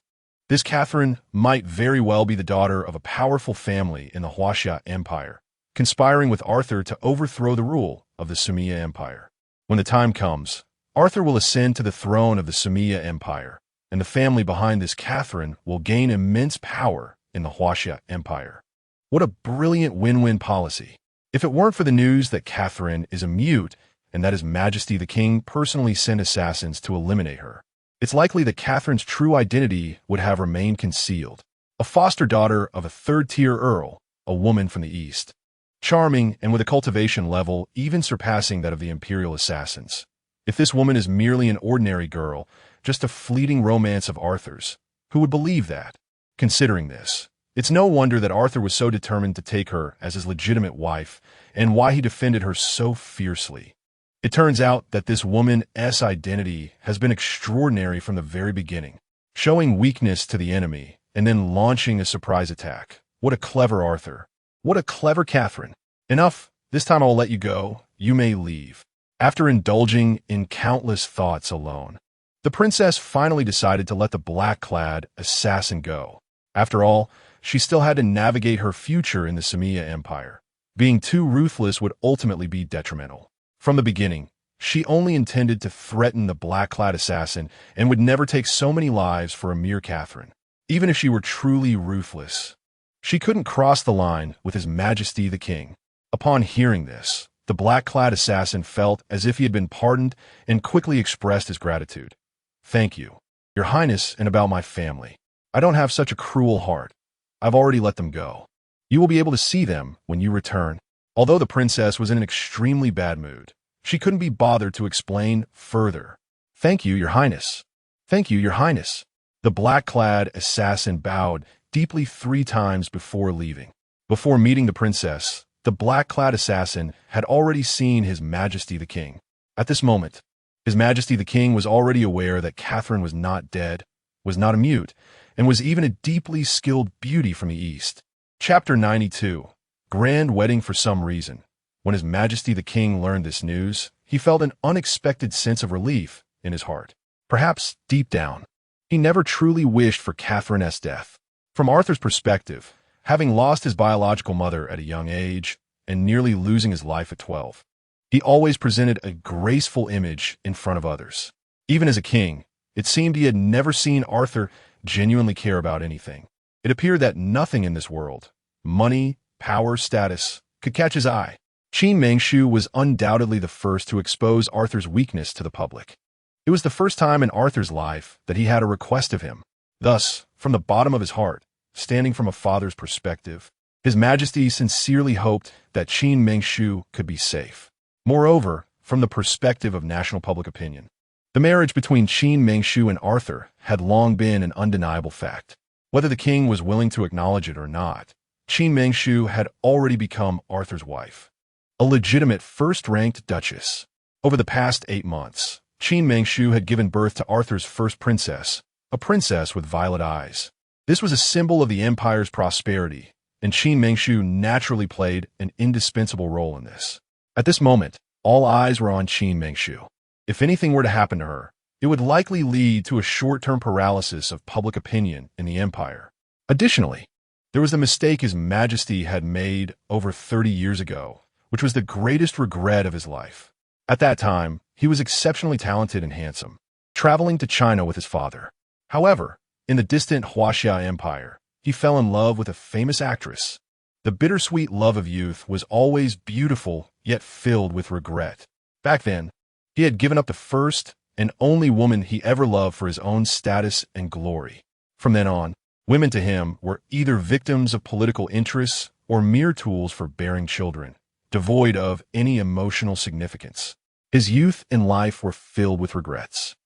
This Catherine might very well be the daughter of a powerful family in the Huaxia Empire, conspiring with Arthur to overthrow the rule of the Sumia Empire. When the time comes, Arthur will ascend to the throne of the Sumia Empire, and the family behind this Catherine will gain immense power in the Huaxia Empire. What a brilliant win-win policy. If it weren't for the news that Catherine is a mute and that His Majesty the King personally sent assassins to eliminate her, it's likely that Catherine's true identity would have remained concealed. A foster daughter of a third-tier earl, a woman from the East. Charming and with a cultivation level even surpassing that of the imperial assassins. If this woman is merely an ordinary girl, just a fleeting romance of Arthur's, who would believe that? Considering this, it's no wonder that Arthur was so determined to take her as his legitimate wife and why he defended her so fiercely. It turns out that this woman's identity has been extraordinary from the very beginning, showing weakness to the enemy and then launching a surprise attack. What a clever Arthur. What a clever Catherine. Enough. This time I will let you go. You may leave. After indulging in countless thoughts alone, the princess finally decided to let the black-clad assassin go. After all, she still had to navigate her future in the Sumia Empire. Being too ruthless would ultimately be detrimental. From the beginning, she only intended to threaten the black-clad assassin and would never take so many lives for a mere Catherine, even if she were truly ruthless. She couldn't cross the line with His Majesty the King. Upon hearing this, the black-clad assassin felt as if he had been pardoned and quickly expressed his gratitude. Thank you, Your Highness, and about my family. I don't have such a cruel heart. I've already let them go. You will be able to see them when you return. Although the princess was in an extremely bad mood, she couldn't be bothered to explain further. Thank you, Your Highness. Thank you, Your Highness. The black-clad assassin bowed deeply 3 times before leaving. Before meeting the princess, the black-clad assassin had already seen His Majesty the King. At this moment, His Majesty the King was already aware that Catherine was not dead, was not a mute, and was even a deeply skilled beauty from the East. Chapter 92. Grand Wedding. For some reason, when His Majesty the King learned this news, he felt an unexpected sense of relief in his heart. Perhaps, deep down, he never truly wished for Catherine's death. From Arthur's perspective, having lost his biological mother at a young age and nearly losing his life at 12, he always presented a graceful image in front of others. Even as a king, it seemed he had never seen Arthur genuinely care about anything. It appeared that nothing in this world, money, power, status, could catch his eye. Qin Mengshu was undoubtedly the first to expose Arthur's weakness to the public. It was the first time in Arthur's life that he had a request of him. Thus, from the bottom of his heart, standing from a father's perspective, His Majesty sincerely hoped that Qin Mengshu could be safe. Moreover, from the perspective of national public opinion, the marriage between Qin Mengshu and Arthur had long been an undeniable fact. Whether the king was willing to acknowledge it or not, Qin Mengshu had already become Arthur's wife, a legitimate first-ranked duchess. Over the past 8 months, Qin Mengshu had given birth to Arthur's first princess, a princess with violet eyes. This was a symbol of the empire's prosperity, and Qin Mengshu naturally played an indispensable role in this. At this moment, all eyes were on Qin Mengshu. If anything were to happen to her, it would likely lead to a short-term paralysis of public opinion in the empire. Additionally, there was the mistake His Majesty had made over 30 years ago, which was the greatest regret of his life. At that time, he was exceptionally talented and handsome, traveling to China with his father. However, in the distant Huaxia Empire, he fell in love with a famous actress. The bittersweet love of youth was always beautiful, yet filled with regret. Back then, he had given up the first and only woman he ever loved for his own status and glory. From then on, women to him were either victims of political interests or mere tools for bearing children, devoid of any emotional significance. His youth and life were filled with regrets.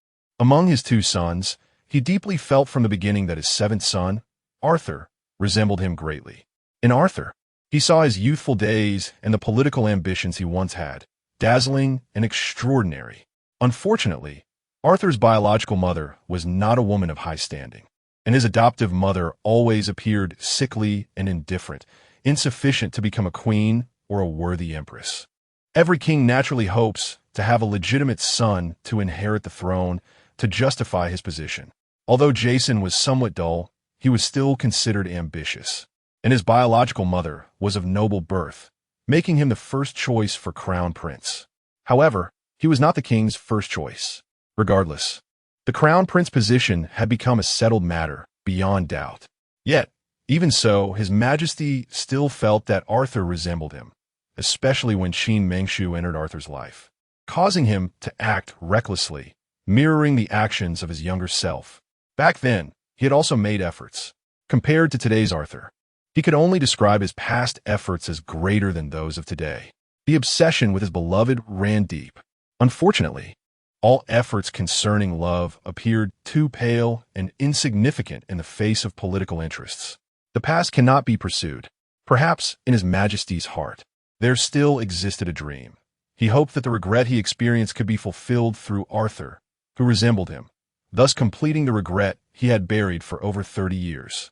Among his 2 sons, he deeply felt from the beginning that his 7th son, Arthur, resembled him greatly. In Arthur, he saw his youthful days and the political ambitions he once had, dazzling and extraordinary. Unfortunately, Arthur's biological mother was not a woman of high standing, and his adoptive mother always appeared sickly and indifferent, insufficient to become a queen or a worthy empress. Every king naturally hopes to have a legitimate son to inherit the throne to justify his position. Although Jason was somewhat dull, he was still considered ambitious, and his biological mother was of noble birth, making him the first choice for crown prince. However, he was not the king's first choice. Regardless, the crown prince position had become a settled matter beyond doubt. Yet, even so, His Majesty still felt that Arthur resembled him, especially when Qin Mengshu entered Arthur's life, causing him to act recklessly, mirroring the actions of his younger self. Back then, he had also made efforts. Compared to today's Arthur, he could only describe his past efforts as greater than those of today. The obsession with his beloved ran deep. Unfortunately, all efforts concerning love appeared too pale and insignificant in the face of political interests. The past cannot be pursued. Perhaps in His Majesty's heart, there still existed a dream. He hoped that the regret he experienced could be fulfilled through Arthur, who resembled him, thus completing the regret he had buried for over 30 years.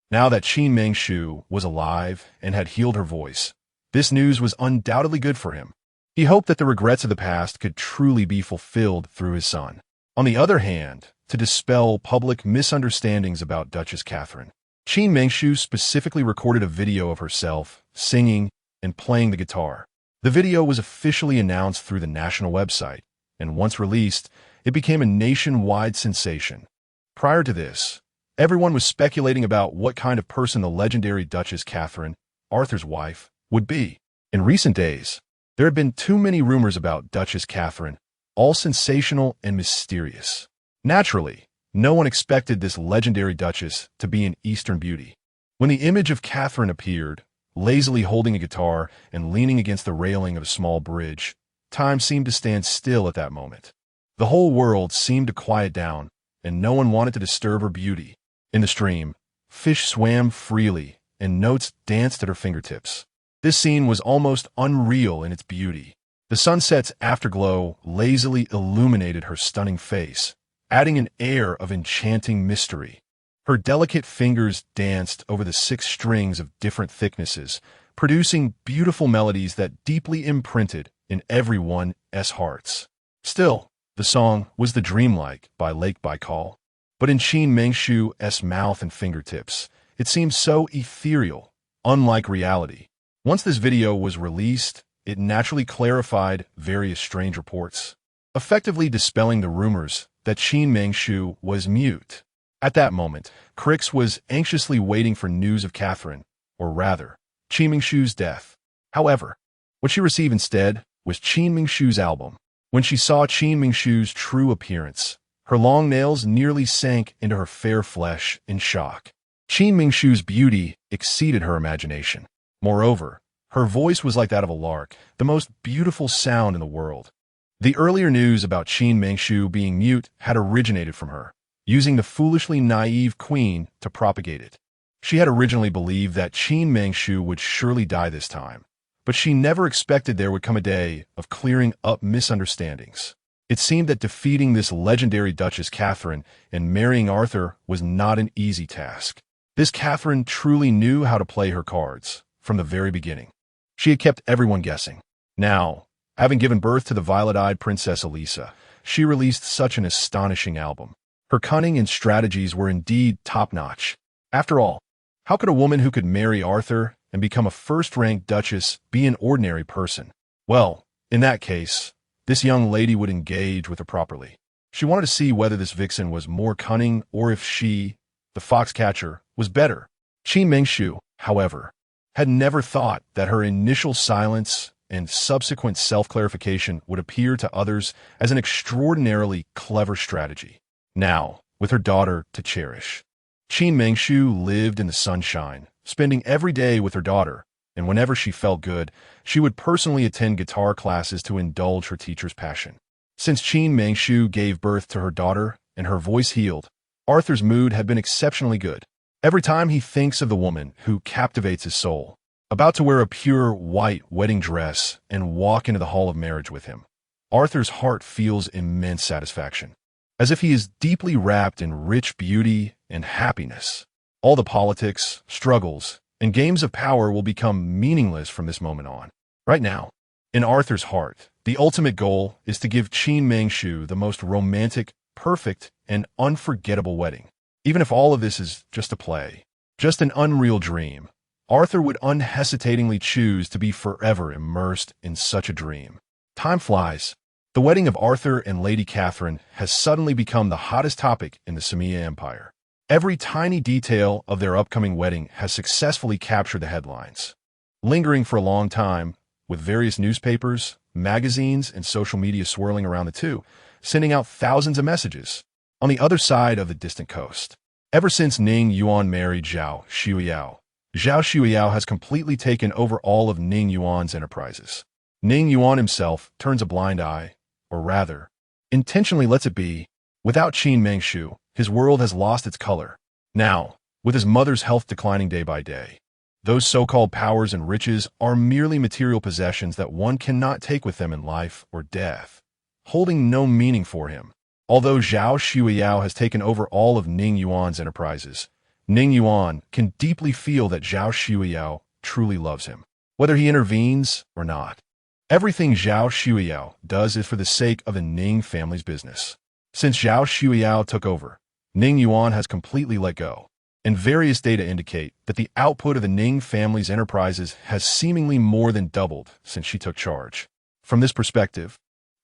Now that Qin Mengshu was alive and had healed her voice, this news was undoubtedly good for him. He hoped that the regrets of the past could truly be fulfilled through his son. On the other hand, to dispel public misunderstandings about Duchess Catherine, Qin Mengshu specifically recorded a video of herself singing and playing the guitar. The video was officially announced through the national website, and once released, it became a nationwide sensation. Prior to this, everyone was speculating about what kind of person the legendary Duchess Catherine, Arthur's wife, would be. In recent days, there had been too many rumors about Duchess Catherine, all sensational and mysterious. Naturally, no one expected this legendary duchess to be an Eastern beauty. When the image of Catherine appeared, lazily holding a guitar and leaning against the railing of a small bridge, time seemed to stand still at that moment. The whole world seemed to quiet down, and no one wanted to disturb her beauty. In the stream, fish swam freely, and notes danced at her fingertips. This scene was almost unreal in its beauty. The sunset's afterglow lazily illuminated her stunning face, adding an air of enchanting mystery. Her delicate fingers danced over the 6 strings of different thicknesses, producing beautiful melodies that deeply imprinted in everyone's hearts. Still, the song was the dreamlike by Ning.Caught. But in Qin Mengshu's mouth and fingertips, it seemed so ethereal, unlike reality. Once this video was released, it naturally clarified various strange reports, effectively dispelling the rumors that Qin Mengshu was mute. At that moment, Crix was anxiously waiting for news of Catherine, or rather, Qin Mengshu's death. However, what she received instead was Qin Mengshu's album. When she saw Qin Mengshu's true appearance, her long nails nearly sank into her fair flesh in shock. Qin Mengshu's beauty exceeded her imagination. Moreover, her voice was like that of a lark, the most beautiful sound in the world. The earlier news about Qin Mengshu being mute had originated from her, using the foolishly naive queen to propagate it. She had originally believed that Qin Mengshu would surely die this time, but she never expected there would come a day of clearing up misunderstandings. It seemed that defeating this legendary Duchess Catherine and marrying Arthur was not an easy task. This Catherine truly knew how to play her cards from the very beginning. She had kept everyone guessing. Now, having given birth to the violet-eyed Princess Elisa, she released such an astonishing album. Her cunning and strategies were indeed top-notch. After all, how could a woman who could marry Arthur and become a first-rank duchess be an ordinary person? Well, in that case, this young lady would engage with her properly. She wanted to see whether this vixen was more cunning or if she, the foxcatcher, was better. Qin Mengshu, however, had never thought that her initial silence and subsequent self-clarification would appear to others as an extraordinarily clever strategy. Now, with her daughter to cherish, Qin Mengshu lived in the sunshine, spending every day with her daughter, and whenever she felt good, she would personally attend guitar classes to indulge her teacher's passion. Since Qin Mengshu gave birth to her daughter and her voice healed, Arthur's mood had been exceptionally good. Every time he thinks of the woman who captivates his soul, about to wear a pure white wedding dress and walk into the hall of marriage with him, Arthur's heart feels immense satisfaction, as if he is deeply wrapped in rich beauty and happiness. All the politics, struggles, and games of power will become meaningless from this moment on. Right now, in Arthur's heart, the ultimate goal is to give Qin Mengshu the most romantic, perfect, and unforgettable wedding. Even if all of this is just a play, just an unreal dream, Arthur would unhesitatingly choose to be forever immersed in such a dream. Time flies. The wedding of Arthur and Lady Catherine has suddenly become the hottest topic in the Samia Empire. Every tiny detail of their upcoming wedding has successfully captured the headlines, lingering for a long time, with various newspapers, magazines, and social media swirling around the two, sending out thousands of messages. On the other side of the distant coast, ever since Ning Yuan married Zhao Xueyao, Zhao Xueyao has completely taken over all of Ning Yuan's enterprises. Ning Yuan himself turns a blind eye, or rather, intentionally lets it be. Without Qin Mengshu, his world has lost its color. Now, with his mother's health declining day by day, those so-called powers and riches are merely material possessions that one cannot take with them in life or death, holding no meaning for him. Although Zhao Xueyao has taken over all of Ning Yuan's enterprises, Ning Yuan can deeply feel that Zhao Xueyao truly loves him, whether he intervenes or not. Everything Zhao Xueyao does is for the sake of the Ning family's business. Since Zhao Xueyao took over, Ning Yuan has completely let go, and various data indicate that the output of the Ning family's enterprises has seemingly more than doubled since she took charge. From this perspective,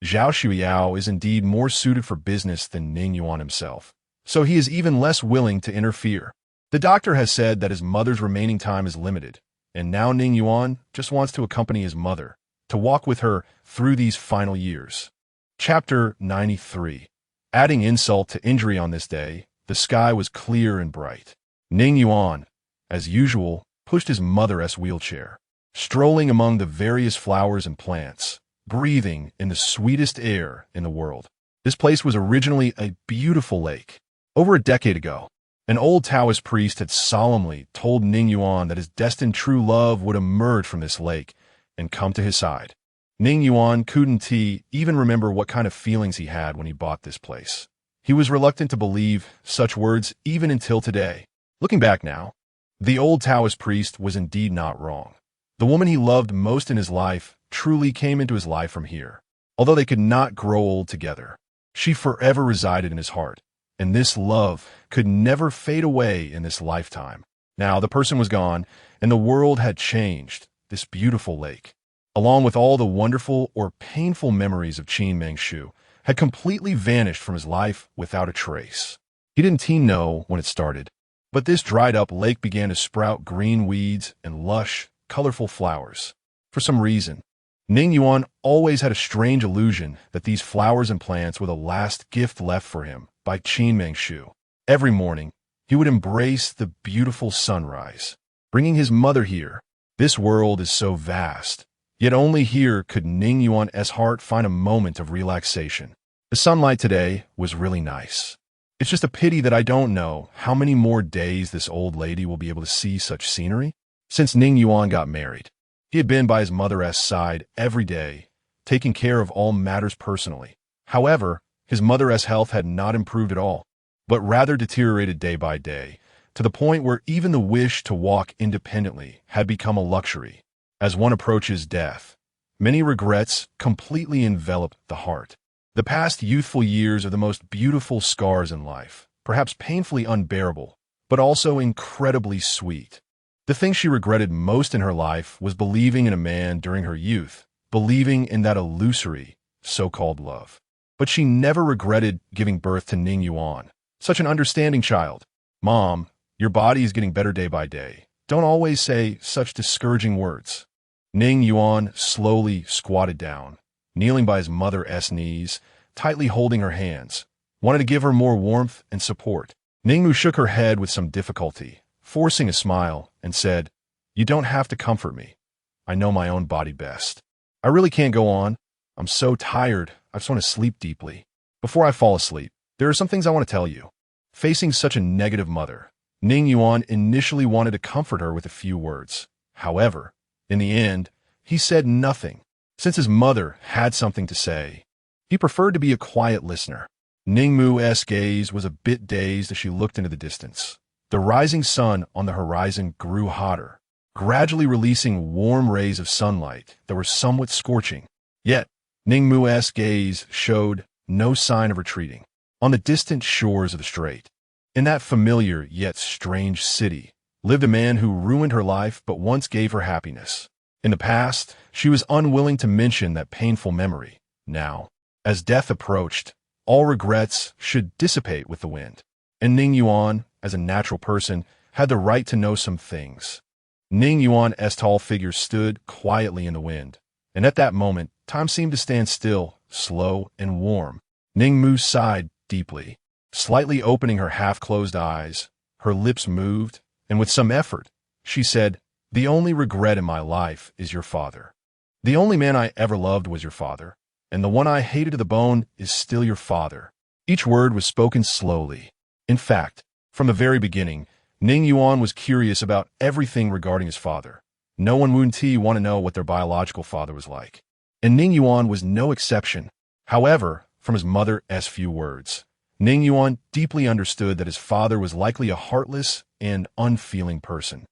Zhao Xueyao is indeed more suited for business than Ning Yuan himself, so he is even less willing to interfere. The doctor has said that his mother's remaining time is limited, and now Ning Yuan just wants to accompany his mother, to walk with her through these final years. Chapter 93. Adding insult to injury on this day, the sky was clear and bright. Ning Yuan, as usual, pushed his mother's wheelchair, strolling among the various flowers and plants, breathing in the sweetest air in the world. This place was originally a beautiful lake. Over a decade ago, An old Taoist priest had solemnly told Ning Yuan that his destined true love would emerge from this lake and come to his side. Ning Yuan couldn't even remember what kind of feelings he had when he bought this place. He was reluctant to believe such words even until today. Looking back now, the old Taoist priest was indeed not wrong. The woman he loved most in his life truly came into his life from here. Although they could not grow old together, she forever resided in his heart, and this love could never fade away in this lifetime. Now the person was gone, and the world had changed. This beautiful lake, along with all the wonderful or painful memories of Qin Mangshu, had completely vanished from his life without a trace. He didn't know when it started, but this dried-up lake began to sprout green weeds and lush, colorful flowers. For some reason, Ning Yuan always had a strange illusion that these flowers and plants were the last gift left for him by Qin Mangshu. Every morning, he would embrace the beautiful sunrise, bringing his mother here. This world is so vast, yet only here could Ning Yuan's heart find a moment of relaxation. The sunlight today was really nice. It's just a pity that I don't know how many more days this old lady will be able to see such scenery. Since Ning Yuan got married, he had been by his mother's side every day, taking care of all matters personally. However, his mother's health had not improved at all, but rather deteriorated day by day, to the point where even the wish to walk independently had become a luxury. As one approaches death, many regrets completely envelop the heart. The past youthful years are the most beautiful scars in life, perhaps painfully unbearable, but also incredibly sweet. The thing she regretted most in her life was believing in a man during her youth, believing in that illusory, so-called love. But she never regretted giving birth to Ning Yuan, such an understanding child. Mom, your body is getting better day by day. Don't always say such discouraging words. Ning Yuan slowly squatted down, kneeling by his mother's knees, tightly holding her hands, wanted to give her more warmth and support. Ningmu shook her head with some difficulty, forcing a smile, and said, "You don't have to comfort me. I know my own body best. I really can't go on. I'm so tired, I just want to sleep deeply. Before I fall asleep, there are some things I want to tell you." Facing such a negative mother, Ning Yuan initially wanted to comfort her with a few words. However, in the end, he said nothing. Since his mother had something to say, he preferred to be a quiet listener. Ningmu's gaze was a bit dazed as she looked into the distance. The rising sun on the horizon grew hotter, gradually releasing warm rays of sunlight that were somewhat scorching. Yet, Ningmu's gaze showed no sign of retreating. On the distant shores of the strait, in that familiar yet strange city, lived a man who ruined her life but once gave her happiness. In the past, she was unwilling to mention that painful memory. Now, as death approached, all regrets should dissipate with the wind. And Ning Yuan, as a natural person, had the right to know some things. Ning Yuan's tall figure stood quietly in the wind, and at that moment, time seemed to stand still, slow and warm. Ningmu sighed deeply, slightly opening her half-closed eyes. Her lips moved, and with some effort, she said, "The only regret in my life is your father. The only man I ever loved was your father, and the one I hated to the bone is still your father." Each word was spoken slowly. In fact, from the very beginning, Ning Yuan was curious about everything regarding his father. No one would want to know what their biological father was like, and Ning Yuan was no exception. However, from his mother's few words, Ning Yuan deeply understood that his father was likely a heartless and unfeeling person,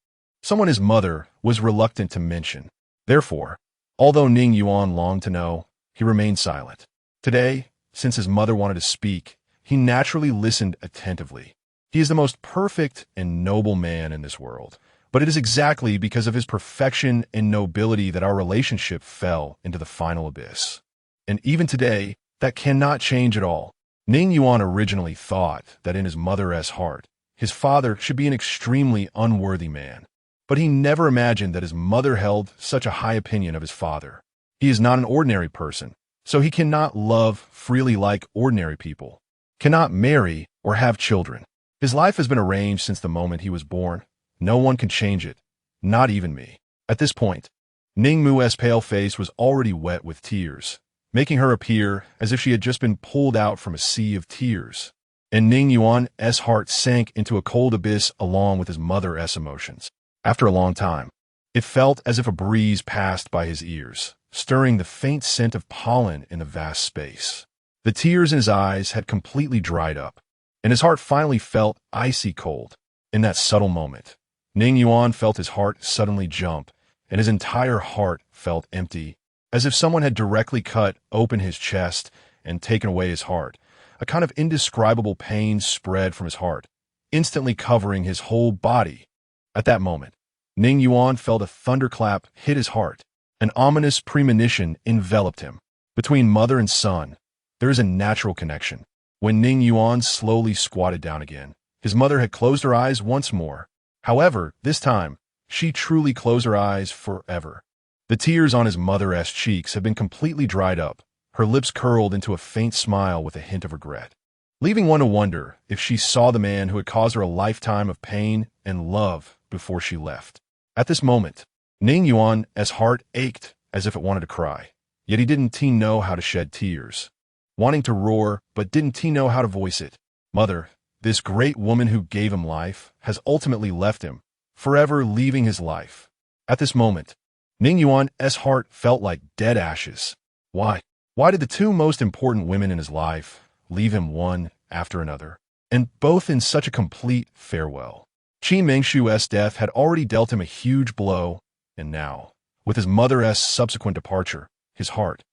someone his mother was reluctant to mention. Therefore, although Ning Yuan longed to know, he remained silent. Today, since his mother wanted to speak, he naturally listened attentively. He is the most perfect and noble man in this world, but it is exactly because of his perfection and nobility that our relationship fell into the final abyss. And even today, that cannot change at all. Ning Yuan originally thought that in his mother's heart, his father should be an extremely unworthy man. But he never imagined that his mother held such a high opinion of his father. He is not an ordinary person, so he cannot love freely like ordinary people, cannot marry or have children. His life has been arranged since the moment he was born. No one can change it, not even me. At this point, Ningmu's pale face was already wet with tears, making her appear as if she had just been pulled out from a sea of tears. and Ning Yuan's heart sank into a cold abyss along with his mother's emotions. After a long time, it felt as if a breeze passed by his ears, stirring the faint scent of pollen in the vast space. The tears in his eyes had completely dried up, and his heart finally felt icy cold. In that subtle moment, Ning Yuan felt his heart suddenly jump, and his entire heart felt empty, as if someone had directly cut open his chest and taken away his heart. A kind of indescribable pain spread from his heart, instantly covering his whole body. At that moment, Ning Yuan felt a thunderclap hit his heart. An ominous premonition enveloped him. Between mother and son, there is a natural connection. When Ning Yuan slowly squatted down again, his mother had closed her eyes once more. However, this time, she truly closed her eyes forever. The tears on his mother's cheeks had been completely dried up, her lips curled into a faint smile with a hint of regret, leaving one to wonder if she saw the man who had caused her a lifetime of pain and love before she left. At this moment, Ning Yuan's heart ached as if it wanted to cry, yet he didn't know how to shed tears. Wanting to roar, but didn't know how to voice it. Mother, this great woman who gave him life, has ultimately left him, forever leaving his life. At this moment, Ning Yuan's heart felt like dead ashes. Why? Why did the two most important women in his life leave him one after another, and both in such a complete farewell? Qin Mengshu's death had already dealt him a huge blow, and now, with his mother's subsequent departure, his heart,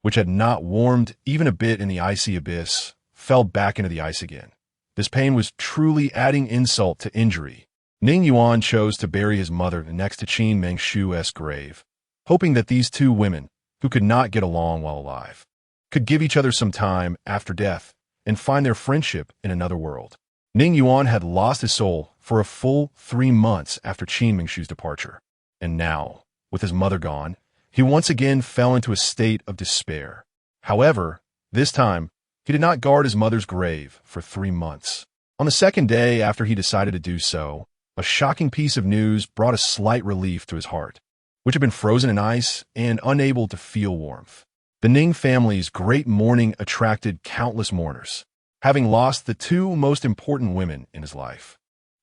which had not warmed even a bit in the icy abyss, fell back into the ice again. This pain was truly adding insult to injury. Ning Yuan chose to bury his mother next to Qin Mengshu's grave, hoping that these two women, who could not get along while alive, could give each other some time after death and find their friendship in another world. Ning Yuan had lost his soul for a full 3 months after Qin Mengshu's departure, and now, with his mother gone, he once again fell into a state of despair. However, this time, he did not guard his mother's grave for 3 months. On the second day after he decided to do so, a shocking piece of news brought a slight relief to his heart, which had been frozen in ice and unable to feel warmth. The Ning family's great mourning attracted countless mourners, having lost the two most important women in his life.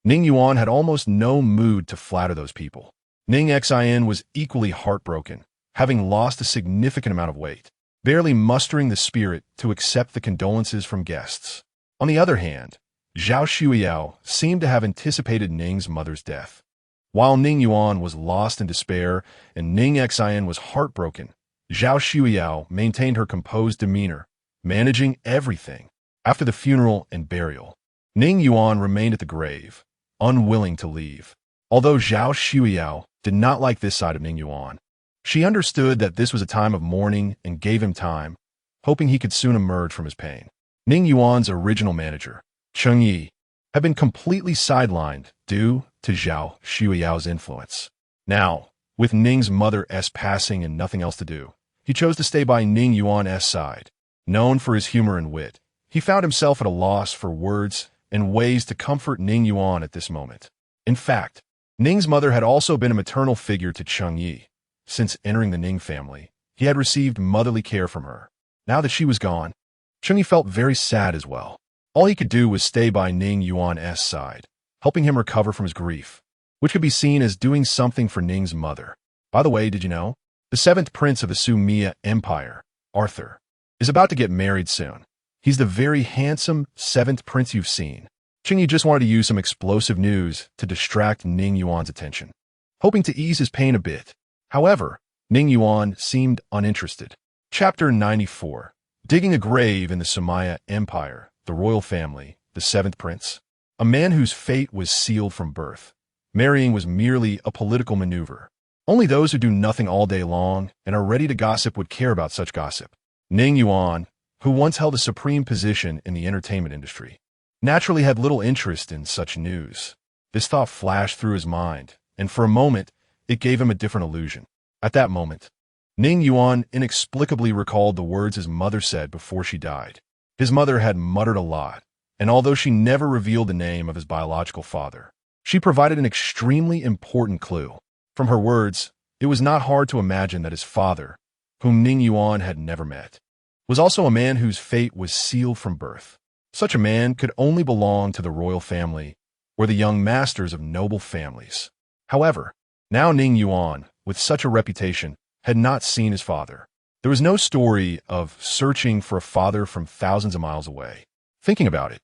Ning Yuan had almost no mood to flatter those people. Ning Xin was equally heartbroken, having lost a significant amount of weight, barely mustering the spirit to accept the condolences from guests. On the other hand, Zhao Shuiyao seemed to have anticipated Ning's mother's death. While Ning Yuan was lost in despair and Ning Xin was heartbroken, Zhao Shuiyao maintained her composed demeanor, managing everything. After the funeral and burial, Ning Yuan remained at the grave, unwilling to leave. Although Zhao Shuiyao did not like this side of Ning Yuan, she understood that this was a time of mourning and gave him time, hoping he could soon emerge from his pain. Ning Yuan's original manager, Cheng Yi, had been completely sidelined due to Zhao Shuiyao's influence. Now, with Ning's mother's passing and nothing else to do, he chose to stay by Ning Yuan's side. Known for his humor and wit, he found himself at a loss for words and ways to comfort Ning Yuan at this moment. In fact, Ning's mother had also been a maternal figure to Cheng Yi. Since entering the Ning family, he had received motherly care from her. Now that she was gone, Cheng Yi felt very sad as well. All he could do was stay by Ning Yuan's side, helping him recover from his grief, which could be seen as doing something for Ning's mother. By the way, did you know? The 7th prince of the Sumia Empire, Arthur, is about to get married soon. He's the very handsome 7th prince you've seen. Cheng Yi just wanted to use some explosive news to distract Ning Yuan's attention, hoping to ease his pain a bit. However, Ning Yuan seemed uninterested. Chapter 94. Digging a grave in the Sumia Empire, the royal family, the 7th prince, a man whose fate was sealed from birth. Marrying was merely a political maneuver. Only those who do nothing all day long and are ready to gossip would care about such gossip. Ning Yuan, who once held a supreme position in the entertainment industry, naturally had little interest in such news. This thought flashed through his mind, and for a moment, it gave him a different illusion. At that moment, Ning Yuan inexplicably recalled the words his mother said before she died. His mother had muttered a lot, and although she never revealed the name of his biological father, she provided an extremely important clue. From her words, it was not hard to imagine that his father, whom Ning Yuan had never met, was also a man whose fate was sealed from birth. Such a man could only belong to the royal family or the young masters of noble families. However, now Ning Yuan, with such a reputation, had not seen his father. There was no story of searching for a father from thousands of miles away. Thinking about it,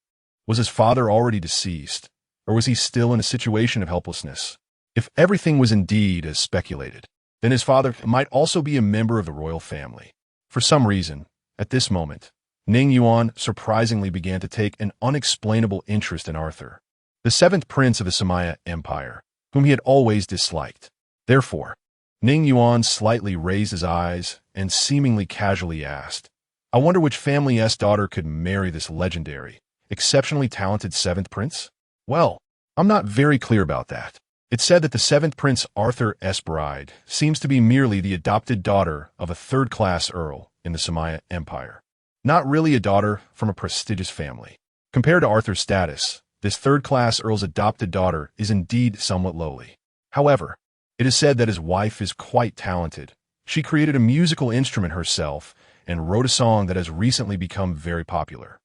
was his father already deceased, or was he still in a situation of helplessness? If everything was indeed as speculated, then his father might also be a member of the royal family. For some reason, at this moment, Ning Yuan surprisingly began to take an unexplainable interest in Arthur, the seventh prince of the Samaya Empire, whom he had always disliked. Therefore, Ning Yuan slightly raised his eyes and seemingly casually asked, "I wonder which family's daughter could marry this legendary, exceptionally talented seventh prince?" Well, I'm not very clear about that. It's said that the seventh prince Arthur's bride seems to be merely the adopted daughter of a third-class earl in the Samaya Empire. Not really a daughter from a prestigious family. Compared to Arthur's status, this third-class earl's adopted daughter is indeed somewhat lowly. However, it is said that his wife is quite talented. She created a musical instrument herself and wrote a song that has recently become very popular.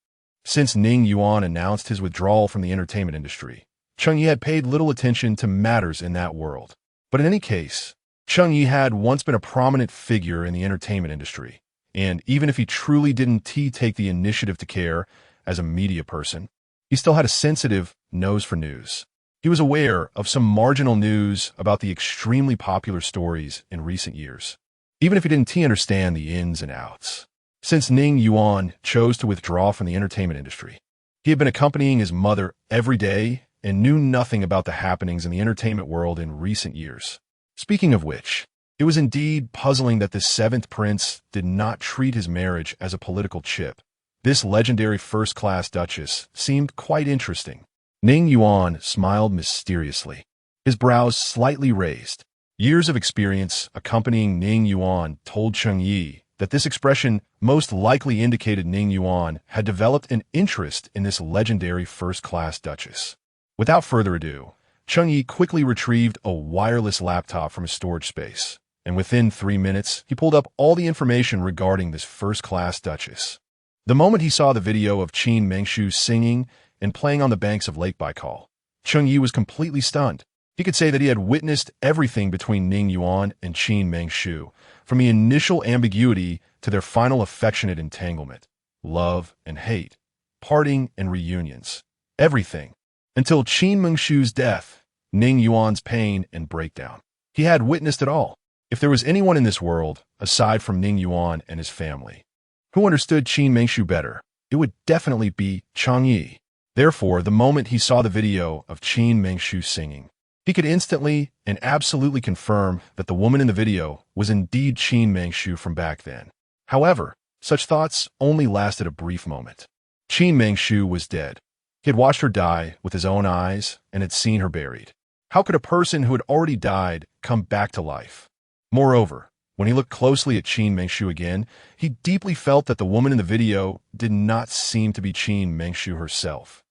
Since Ning Yuan announced his withdrawal from the entertainment industry, Cheng Yi had paid little attention to matters in that world. But in any case, Cheng Yi had once been a prominent figure in the entertainment industry, and even if he truly didn't take the initiative to care as a media person, he still had a sensitive nose for news. He was aware of some marginal news about the extremely popular stories in recent years, even if he didn't understand the ins and outs. Since Ning Yuan chose to withdraw from the entertainment industry, he had been accompanying his mother every day and knew nothing about the happenings in the entertainment world in recent years. Speaking of which, it was indeed puzzling that the seventh prince did not treat his marriage as a political chip. This legendary first-class duchess seemed quite interesting. Ning Yuan smiled mysteriously, his brows slightly raised. Years of experience accompanying Ning Yuan told Cheng Yi that this expression most likely indicated Ning Yuan had developed an interest in this legendary first-class duchess. Without further ado, Cheng Yi quickly retrieved a wireless laptop from his storage space, and within 3 minutes, he pulled up all the information regarding this first-class duchess. The moment he saw the video of Qin Mengshu singing and playing on the banks of Lake Baikal, Cheng Yi was completely stunned. He could say that he had witnessed everything between Ning Yuan and Qin Mengshu, from the initial ambiguity to their final affectionate entanglement, love and hate, parting and reunions, everything, until Qin Mengshu's death, Ning Yuan's pain and breakdown. He had witnessed it all. If there was anyone in this world, aside from Ning Yuan and his family, who understood Qin Mengshu better, it would definitely be Cheng Yi. Therefore, the moment he saw the video of Qin Mengshu singing, he could instantly and absolutely confirm that the woman in the video was indeed Qin Mengshu from back then. However, such thoughts only lasted a brief moment. Qin Mengshu was dead. He had watched her die with his own eyes and had seen her buried. How could a person who had already died come back to life? Moreover, when he looked closely at Qin Mengshu again, he deeply felt that the woman in the video did not seem to be Qin Mengshu herself.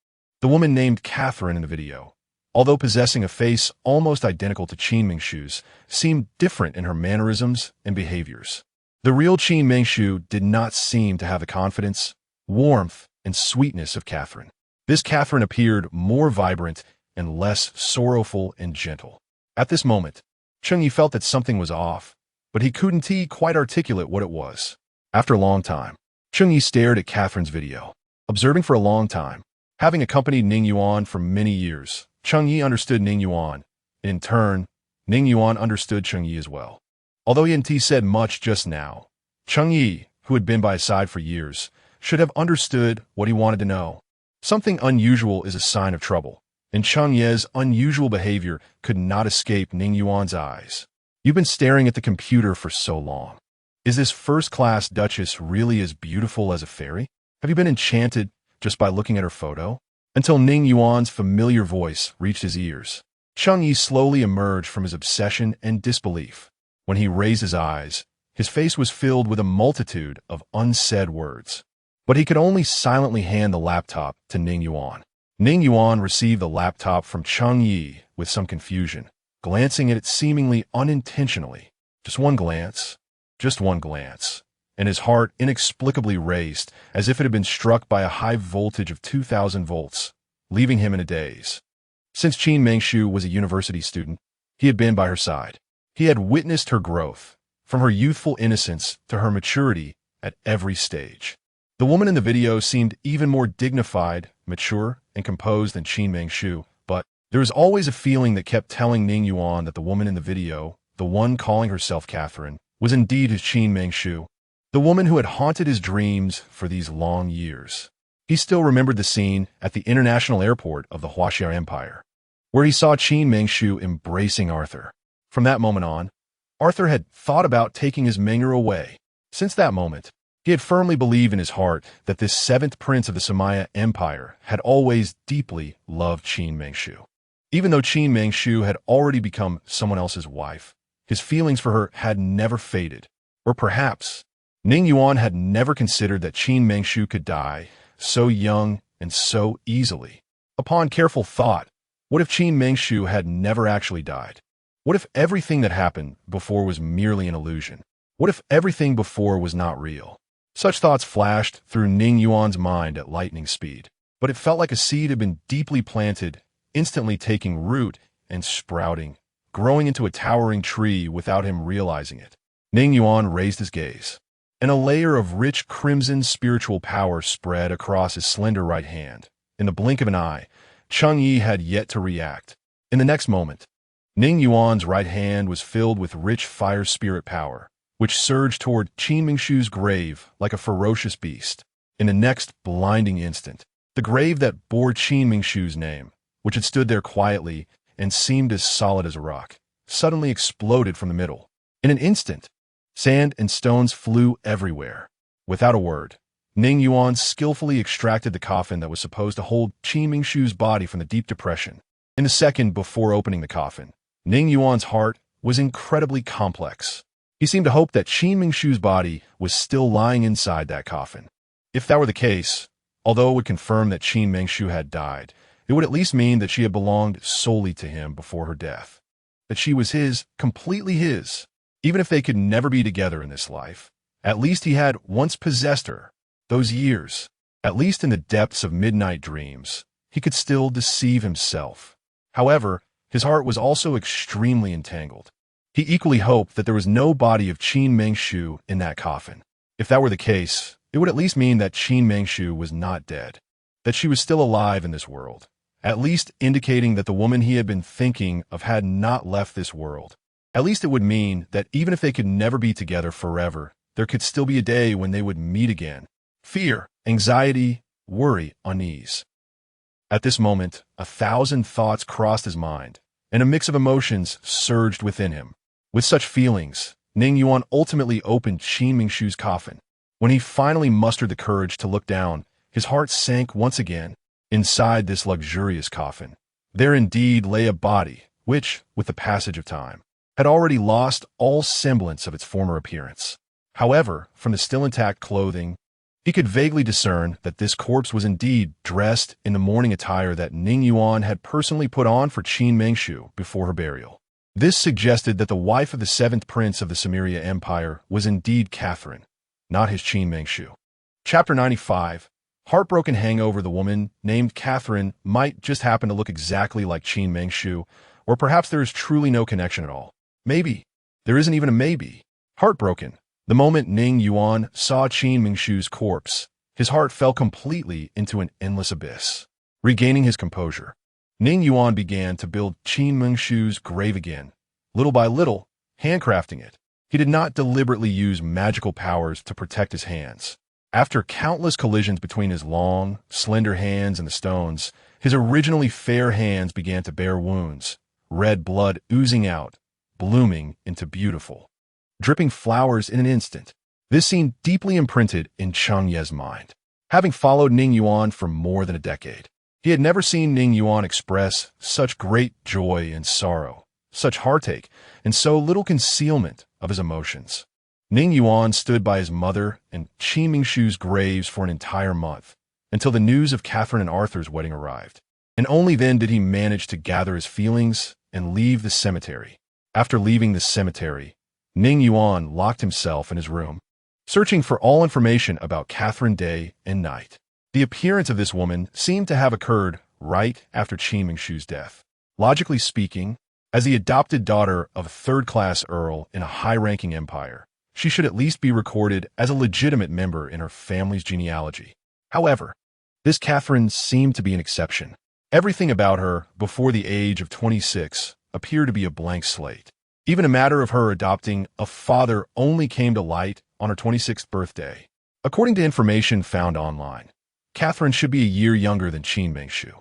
The woman named Catherine in the video, although possessing a face almost identical to Qin Mengshu's, seemed different in her mannerisms and behaviors. The real Qin Mengshu did not seem to have the confidence, warmth, and sweetness of Catherine. This Catherine appeared more vibrant and less sorrowful and gentle. At this moment, Cheng Yi felt that something was off, but he couldn't quite articulate what it was. After a long time, Cheng Yi stared at Catherine's video. Observing for a long time, having accompanied Ning Yuan for many years, Cheng Yi understood Ning Yuan, and in turn, Ning Yuan understood Cheng Yi as well. Although he hadn't said much just now, Cheng Yi, who had been by his side for years, should have understood what he wanted to know. Something unusual is a sign of trouble, and Cheng Yi's unusual behavior could not escape Ning Yuan's eyes. You've been staring at the computer for so long. Is this first-class duchess really as beautiful as a fairy? Have you been enchanted just by looking at her photo? Until Ning Yuan's familiar voice reached his ears, Cheng Yi slowly emerged from his obsession and disbelief. When he raised his eyes, his face was filled with a multitude of unsaid words. But he could only silently hand the laptop to Ning Yuan. Ning Yuan received the laptop from Cheng Yi with some confusion, glancing at it seemingly unintentionally. Just one glance, and his heart inexplicably raced as if it had been struck by a high voltage of 2,000 volts, leaving him in a daze. Since Qin Mengshu was a university student, he had been by her side. He had witnessed her growth, from her youthful innocence to her maturity at every stage. The woman in the video seemed even more dignified, mature, and composed than Qin Mengshu, but there was always a feeling that kept telling Ning Yuan that the woman in the video, the one calling herself Catherine, was indeed his Qin Mengshu, the woman who had haunted his dreams for these long years. He still remembered the scene at the international airport of the Huaxia Empire, where he saw Qin Mengshu embracing Arthur. From that moment on, Arthur had thought about taking his Menger away. Since that moment, he had firmly believed in his heart that this seventh prince of the Samaya Empire had always deeply loved Qin Mengshu. Even though Qin Mengshu had already become someone else's wife, his feelings for her had never faded. Or perhaps, Ning Yuan had never considered that Qin Mengshu could die so young and so easily. Upon careful thought, what if Qin Mengshu had never actually died? What if everything that happened before was merely an illusion? What if everything before was not real? Such thoughts flashed through Ning Yuan's mind at lightning speed, but it felt like a seed had been deeply planted, instantly taking root and sprouting, growing into a towering tree without him realizing it. Ning Yuan raised his gaze, and a layer of rich crimson spiritual power spread across his slender right hand. In the blink of an eye, Cheng Yi had yet to react. In the next moment, Ning Yuan's right hand was filled with rich fire spirit power, which surged toward Qin Mengshu's grave like a ferocious beast. In the next blinding instant, the grave that bore Qin Mengshu's name, which had stood there quietly and seemed as solid as a rock, suddenly exploded from the middle. In an instant, sand and stones flew everywhere. Without a word, Ning Yuan skillfully extracted the coffin that was supposed to hold Qin Mengshu's body from the deep depression. In the second before opening the coffin, Ning Yuan's heart was incredibly complex. He seemed to hope that Qin Mengshu's body was still lying inside that coffin. If that were the case, although it would confirm that Qin Mengshu had died, it would at least mean that she had belonged solely to him before her death. That she was his, completely his. Even if they could never be together in this life, at least he had once possessed her. Those years, at least in the depths of midnight dreams, he could still deceive himself. However, his heart was also extremely entangled. He equally hoped that there was no body of Qin Mengshu in that coffin. If that were the case, it would at least mean that Qin Mengshu was not dead, that she was still alive in this world, at least indicating that the woman he had been thinking of had not left this world. At least it would mean that even if they could never be together forever, there could still be a day when they would meet again. Fear, anxiety, worry, unease. At this moment, 1,000 thoughts crossed his mind, and a mix of emotions surged within him. With such feelings, Ning Yuan ultimately opened Qin Mengshu's coffin. When he finally mustered the courage to look down, his heart sank once again. Inside this luxurious coffin, there indeed lay a body which, with the passage of time, had already lost all semblance of its former appearance. However, from the still intact clothing, he could vaguely discern that this corpse was indeed dressed in the mourning attire that Ning Yuan had personally put on for Qin Mengshu before her burial. This suggested that the wife of the seventh prince of the Samaria Empire was indeed Catherine, not his Qin Mengshu. Chapter 95. Heartbroken hangover. The woman named Catherine might just happen to look exactly like Qin Mengshu, or perhaps there is truly no connection at all. Maybe. There isn't even a maybe. Heartbroken. The moment Ning Yuan saw Qin Mengshu's corpse, his heart fell completely into an endless abyss. Regaining his composure, Ning Yuan began to build Qin Mengshu's grave again, little by little, handcrafting it. He did not deliberately use magical powers to protect his hands. After countless collisions between his long, slender hands and the stones, his originally fair hands began to bear wounds, red blood oozing out, blooming into beautiful, dripping flowers in an instant. This seemed deeply imprinted in Cheng Ye's mind. Having followed Ning Yuan for more than a decade, he had never seen Ning Yuan express such great joy and sorrow, such heartache, and so little concealment of his emotions. Ning Yuan stood by his mother and Qin Mengshu's graves for an entire month, until the news of Catherine and Arthur's wedding arrived. And only then did he manage to gather his feelings and leave the cemetery. After leaving the cemetery, Ning Yuan locked himself in his room. searching for all information about Catherine day and night. The appearance of this woman seemed to have occurred right after Qin Mingshu's death. Logically speaking, as the adopted daughter of a third-class earl in a high-ranking empire, she should at least be recorded as a legitimate member in her family's genealogy. However, this Catherine seemed to be an exception. Everything about her before the age of 26 appeared to be a blank slate. Even a matter of her adopting a father only came to light on her 26th birthday. According to information found online, Catherine should be a year younger than Qin Mingshu,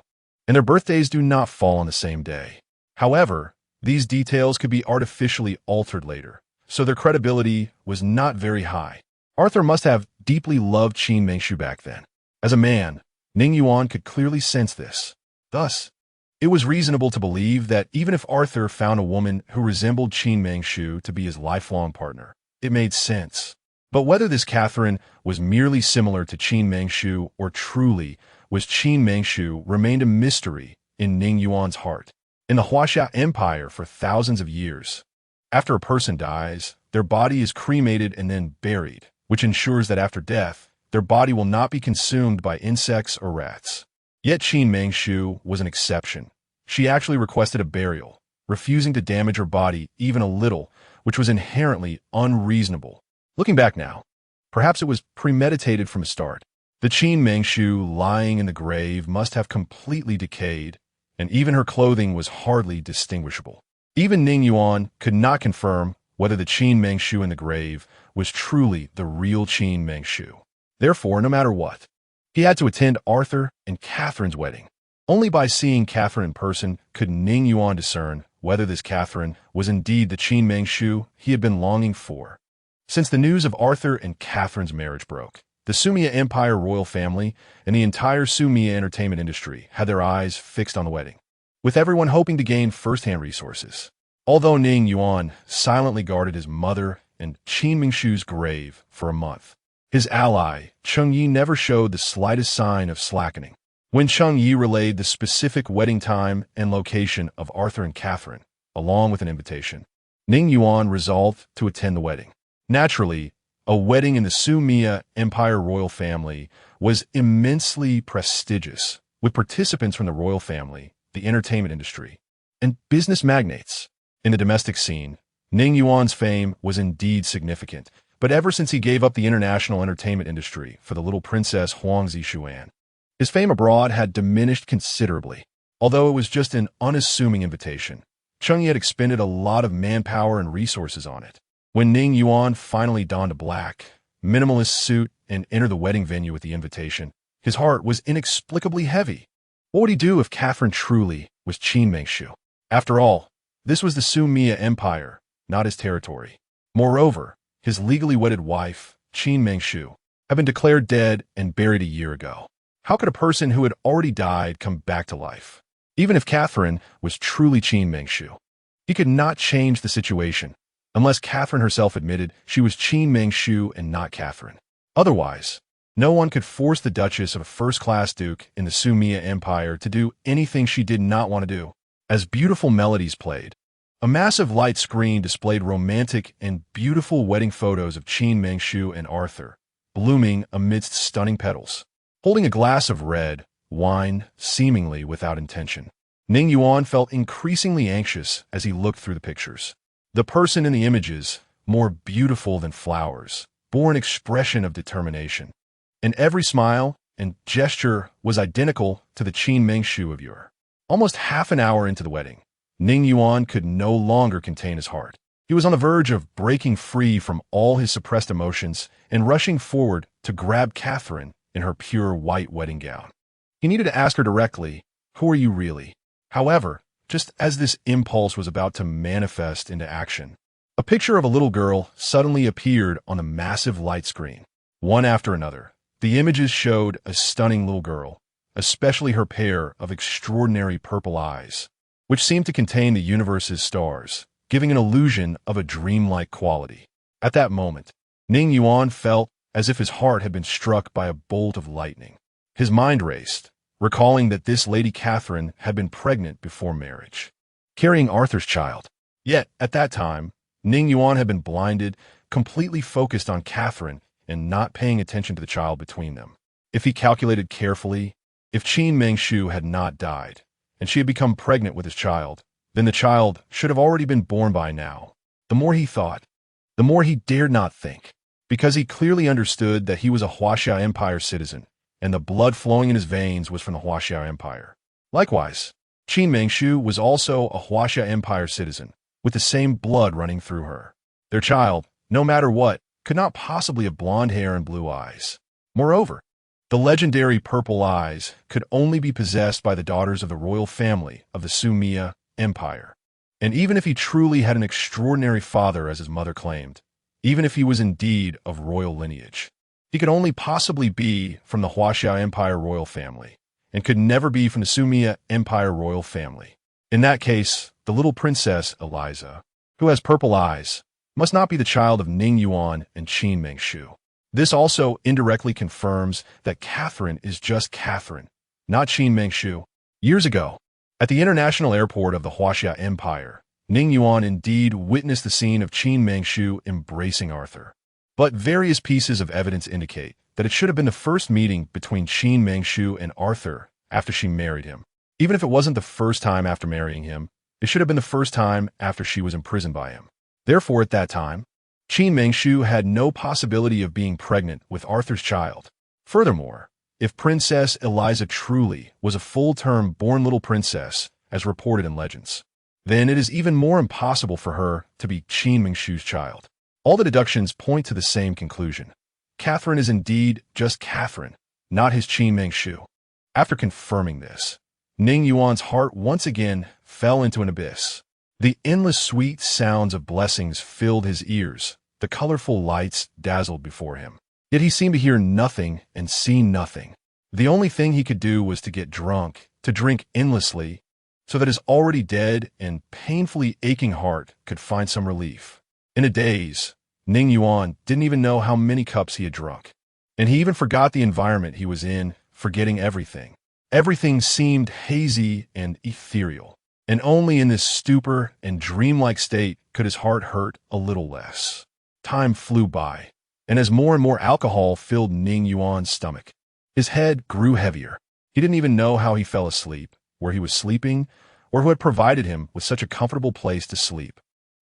and their birthdays do not fall on the same day. However, these details could be artificially altered later, so their credibility was not very high. Arthur must have deeply loved Qin Mingshu back then. As a man, Ning Yuan could clearly sense this. Thus, it was reasonable to believe that even if Arthur found a woman who resembled Qin Mingshu to be his lifelong partner, it made sense. But whether this Catherine was merely similar to Qin Mingshu or truly was Qin Mingshu remained a mystery in Ning Yuan's heart. In the Huaxia Empire for thousands of years, after a person dies, their body is cremated and then buried, which ensures that after death, their body will not be consumed by insects or rats. Yet Qin Mingshu was an exception. She actually requested a burial, refusing to damage her body even a little, which was inherently unreasonable. Looking back now, perhaps it was premeditated from the start. The Qin Mingshu lying in the grave must have completely decayed, and even her clothing was hardly distinguishable. Even Ning Yuan could not confirm whether the Qin Mingshu in the grave was truly the real Qin Mingshu. Therefore, no matter what, he had to attend Arthur and Catherine's wedding. Only by seeing Catherine in person could Ning Yuan discern whether this Catherine was indeed the Qin Mingshu he had been longing for. Since the news of Arthur and Catherine's marriage broke, the Sumia Empire royal family and the entire Sumia entertainment industry had their eyes fixed on the wedding, with everyone hoping to gain first-hand resources. Although Ning Yuan silently guarded his mother and Qin Mingshu's grave for a month, his ally, Cheng Yi, never showed the slightest sign of slackening. When Cheng Yi relayed the specific wedding time and location of Arthur and Catherine, along with an invitation, Ning Yuan resolved to attend the wedding. Naturally, a wedding in the Sumia Empire royal family was immensely prestigious, with participants from the royal family, the entertainment industry, and business magnates. In the domestic scene, Ning Yuan's fame was indeed significant, but ever since he gave up the international entertainment industry for the little princess Huang Zixuan, his fame abroad had diminished considerably. Although it was just an unassuming invitation, Cheng Yi had expended a lot of manpower and resources on it. When Ning Yuan finally donned a black, minimalist suit and entered the wedding venue with the invitation, his heart was inexplicably heavy. What would he do if Catherine truly was Qin Mingshu? After all, this was the Sumia Empire, not his territory. Moreover, his legally wedded wife, Qin Mingshu, had been declared dead and buried a year ago. How could a person who had already died come back to life? Even if Catherine was truly Qin Mingshu, he could not change the situation unless Catherine herself admitted she was Qin Mingshu and not Catherine. Otherwise, no one could force the Duchess of a first-class duke in the Sumia Empire to do anything she did not want to do. As beautiful melodies played, a massive light screen displayed romantic and beautiful wedding photos of Qin Mingshu and Arthur, blooming amidst stunning petals. Holding a glass of red wine, seemingly without intention, Ning Yuan felt increasingly anxious as he looked through the pictures. The person in the images, more beautiful than flowers, bore an expression of determination, and every smile and gesture was identical to the Qin Mingshu of yore. Almost half an hour into the wedding, Ning Yuan could no longer contain his heart. He was on the verge of breaking free from all his suppressed emotions and rushing forward to grab Catherine in her pure white wedding gown. He needed to ask her directly, "Who are you really?" However, just as this impulse was about to manifest into action, a picture of a little girl suddenly appeared on the massive light screen. One after another, the images showed a stunning little girl, especially her pair of extraordinary purple eyes, which seemed to contain the universe's stars, giving an illusion of a dreamlike quality. At that moment, Ning Yuan felt as if his heart had been struck by a bolt of lightning. His mind raced, recalling that this Lady Catherine had been pregnant before marriage, carrying Arthur's child. Yet, at that time, Ning Yuan had been blinded, completely focused on Catherine, and not paying attention to the child between them. If he calculated carefully, if Qin Mengshu had not died, and she had become pregnant with his child, then the child should have already been born by now. The more he thought, the more he dared not think, because he clearly understood that he was a Huaxia Empire citizen, and the blood flowing in his veins was from the Huaxia Empire. Likewise, Qin Mengshu was also a Huaxia Empire citizen, with the same blood running through her. Their child, no matter what, could not possibly have blonde hair and blue eyes. Moreover, the legendary purple eyes could only be possessed by the daughters of the royal family of the Sumia Empire. And even if he truly had an extraordinary father as his mother claimed, even if he was indeed of royal lineage, he could only possibly be from the Huaxia Empire royal family, and could never be from the Sumia Empire royal family. In that case, the little princess Eliza, who has purple eyes, must not be the child of Ning Yuan and Qin Mengshu. This also indirectly confirms that Catherine is just Catherine, not Qin Mengshu. Years ago, at the international airport of the Huaxia Empire, Ning Yuan indeed witnessed the scene of Qin Mengshu embracing Arthur. But various pieces of evidence indicate that it should have been the first meeting between Qin Mengshu and Arthur after she married him. Even if it wasn't the first time after marrying him, it should have been the first time after she was imprisoned by him. Therefore, at that time, Qin Mengshu had no possibility of being pregnant with Arthur's child. Furthermore, if Princess Eliza truly was a full-term born little princess, as reported in legends, then it is even more impossible for her to be Qin Mengshu's child. All the deductions point to the same conclusion. Catherine is indeed just Catherine, not his Qin Mengshu. After confirming this, Ning Yuan's heart once again fell into an abyss. The endless sweet sounds of blessings filled his ears. The colorful lights dazzled before him. Yet he seemed to hear nothing and see nothing. The only thing he could do was to get drunk, to drink endlessly, so that his already dead and painfully aching heart could find some relief. In a daze, Ning Yuan didn't even know how many cups he had drunk. And he even forgot the environment he was in, forgetting everything. Everything seemed hazy and ethereal. And only in this stupor and dreamlike state could his heart hurt a little less. Time flew by, and as more and more alcohol filled Ning Yuan's stomach, his head grew heavier. He didn't even know how he fell asleep, where he was sleeping, or who had provided him with such a comfortable place to sleep.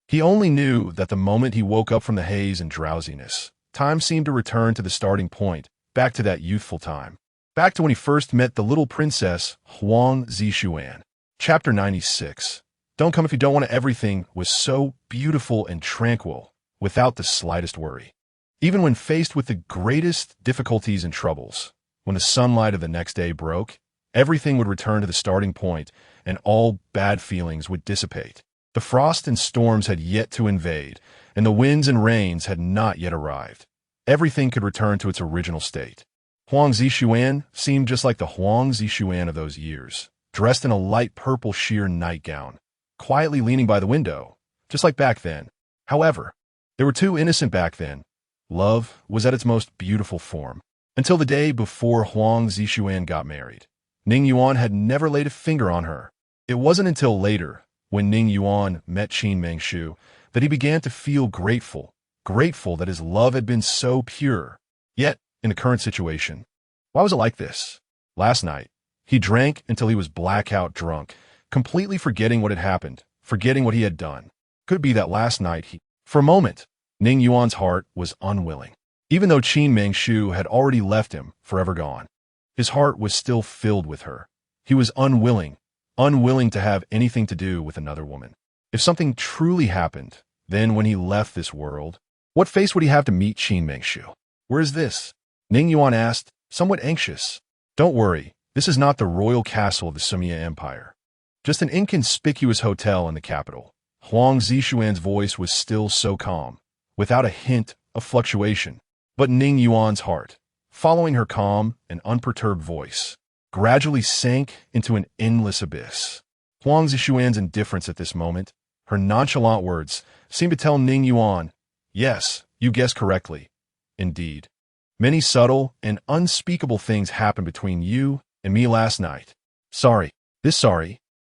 He only knew that the moment he woke up from the haze and drowsiness, time seemed to return to the starting point, back to that youthful time, back to when he first met the little princess Huang Zishuan. Chapter 96. Don't come if you don't want to. Everything was so beautiful and tranquil, without the slightest worry. Even when faced with the greatest difficulties and troubles, when the sunlight of the next day broke, everything would return to the starting point, and all bad feelings would dissipate. The frost and storms had yet to invade, and the winds and rains had not yet arrived. Everything could return to its original state. Huang Zishuan seemed just like the Huang Zishuan of those years, dressed in a light purple sheer nightgown, quietly leaning by the window, just like back then. However, they were too innocent back then. Love was at its most beautiful form. Until the day before Huang Zishuan got married, Ning Yuan had never laid a finger on her. It wasn't until later, when Ning Yuan met Qin Mengshu, that he began to feel grateful that his love had been so pure. Yet, in the current situation, why was it like this? Last night, he drank until he was blackout drunk, completely forgetting what had happened, forgetting what he had done. Could be that last night For a moment, Ning Yuan's heart was unwilling. Even though Qin Mengshu had already left him, forever gone, his heart was still filled with her. He was unwilling to have anything to do with another woman. If something truly happened, then when he left this world, what face would he have to meet Qin Mengshu? Where is this? Ning Yuan asked, somewhat anxious. Don't worry, this is not the royal castle of the Sumia Empire. Just an inconspicuous hotel in the capital. Huang Zishuan's voice was still so calm, without a hint of fluctuation. But Ning Yuan's heart, following her calm and unperturbed voice, gradually sank into an endless abyss. Huang Zishuan's indifference at this moment, her nonchalant words, seemed to tell Ning Yuan, yes, you guessed correctly. Indeed, many subtle and unspeakable things happened between you and me last night. Sorry.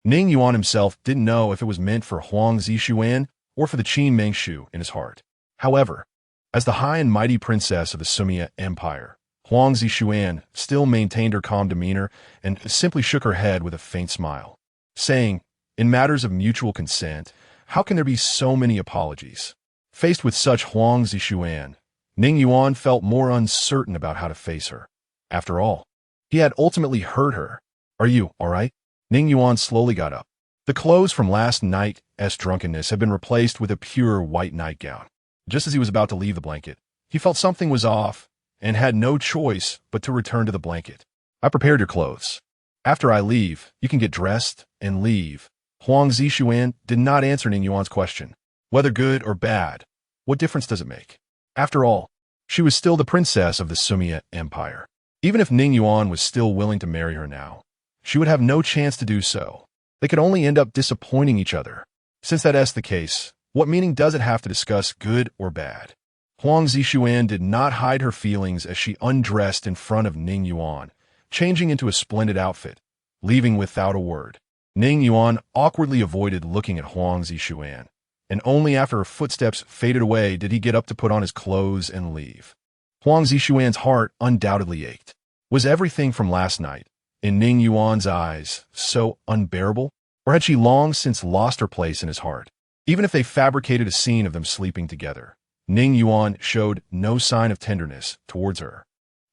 Ning Yuan himself didn't know if it was meant for Huang Zishuan or for the Qin Mengshu in his heart. However, As the high and mighty princess of the Sumia Empire, Huang Zixuan still maintained her calm demeanor and simply shook her head with a faint smile, saying, "In matters of mutual consent, how can there be so many apologies?" Faced with such Huang Zixuan, Ning Yuan felt more uncertain about how to face her. After all, he had ultimately hurt her. "Are you all right?" Ning Yuan slowly got up. The clothes from last night's drunkenness had been replaced with a pure white nightgown. Just as he was about to leave the blanket, he felt something was off and had no choice but to return to the blanket. "I prepared your clothes. After I leave, you can get dressed and leave." Huang Zixuan did not answer Ning Yuan's question. Whether good or bad, what difference does it make? After all, she was still the princess of the Sumia Empire. Even if Ning Yuan was still willing to marry her now, she would have no chance to do so. They could only end up disappointing each other. Since that is the case, what meaning does it have to discuss good or bad? Huang Zixuan did not hide her feelings as she undressed in front of Ning Yuan, changing into a splendid outfit, leaving without a word. Ning Yuan awkwardly avoided looking at Huang Zixuan, and only after her footsteps faded away did he get up to put on his clothes and leave. Huang Zixuan's heart undoubtedly ached. Was everything from last night, in Ning Yuan's eyes, so unbearable? Or had she long since lost her place in his heart? Even if they fabricated a scene of them sleeping together, Ning Yuan showed no sign of tenderness towards her.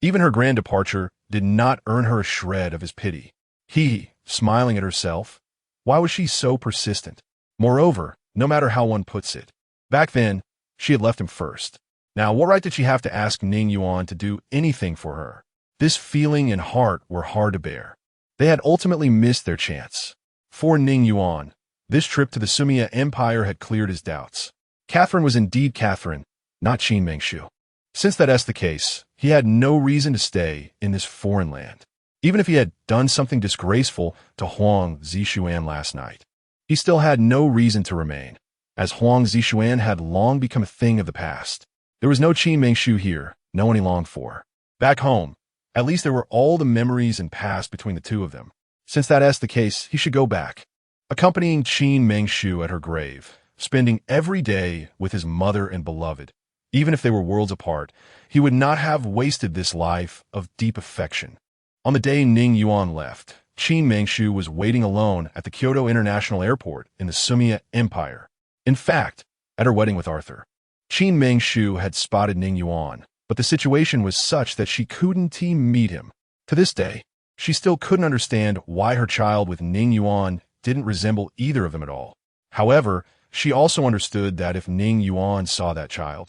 Even her grand departure did not earn her a shred of his pity. He, smiling at herself, why was she so persistent? Moreover, no matter how one puts it, back then, she had left him first. Now, what right did she have to ask Ning Yuan to do anything for her? This feeling and heart were hard to bear. They had ultimately missed their chance. For Ning Yuan, this trip to the Sumia Empire had cleared his doubts. Catherine was indeed Catherine, not Qin Mengshu. Since that is the case, he had no reason to stay in this foreign land. Even if he had done something disgraceful to Huang Zixuan last night, he still had no reason to remain, as Huang Zixuan had long become a thing of the past. There was no Qin Mengshu here, no one he longed for. Back home, at least there were all the memories and past between the two of them. Since that is the case, he should go back, accompanying Qin Mengshu at her grave, spending every day with his mother and beloved. Even if they were worlds apart, he would not have wasted this life of deep affection. On the day Ning Yuan left, Qin Mengshu was waiting alone at the Kyoto International Airport in the Sumia Empire. In fact, at her wedding with Arthur, Qin Mengshu had spotted Ning Yuan, but the situation was such that she couldn't meet him. To this day, she still couldn't understand why her child with Ning Yuan didn't resemble either of them at all. However, she also understood that if Ning Yuan saw that child,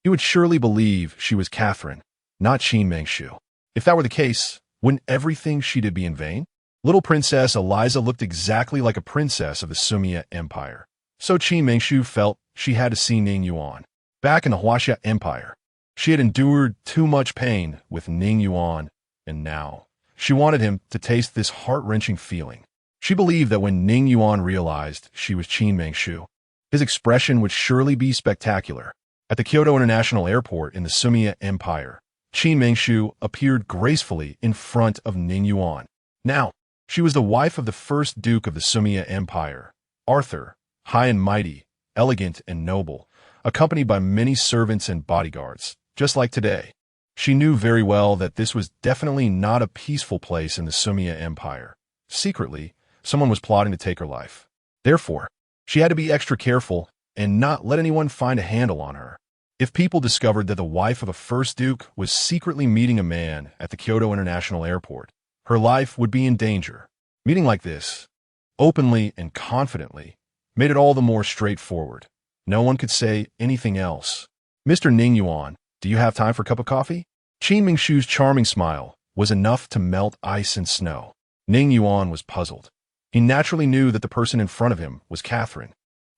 he would surely believe she was Catherine, not Qin Mengshu. If that were the case, wouldn't everything she did be in vain? Little Princess Eliza looked exactly like a princess of the Sumia Empire, so Qin Mengshu felt she had to see Ning Yuan. Back in the Huaxia Empire, she had endured too much pain with Ning Yuan, and now she wanted him to taste this heart-wrenching feeling. She believed that when Ning Yuan realized she was Qin Mengshu, his expression would surely be spectacular. At the Kyoto International Airport in the Sumia Empire, Qin Mengshu appeared gracefully in front of Ning Yuan. Now, she was the wife of the first Duke of the Sumia Empire, Arthur, high and mighty, elegant and noble, accompanied by many servants and bodyguards, just like today. She knew very well that this was definitely not a peaceful place in the Sumia Empire. Secretly, someone was plotting to take her life. Therefore, she had to be extra careful and not let anyone find a handle on her. If people discovered that the wife of a first duke was secretly meeting a man at the Kyoto International Airport, her life would be in danger. Meeting like this, openly and confidently, made it all the more straightforward. No one could say anything else. "Mr. Ning Yuan, do you have time for a cup of coffee?" Qin Mengshu's charming smile was enough to melt ice and snow. Ning Yuan was puzzled. He naturally knew that the person in front of him was Catherine,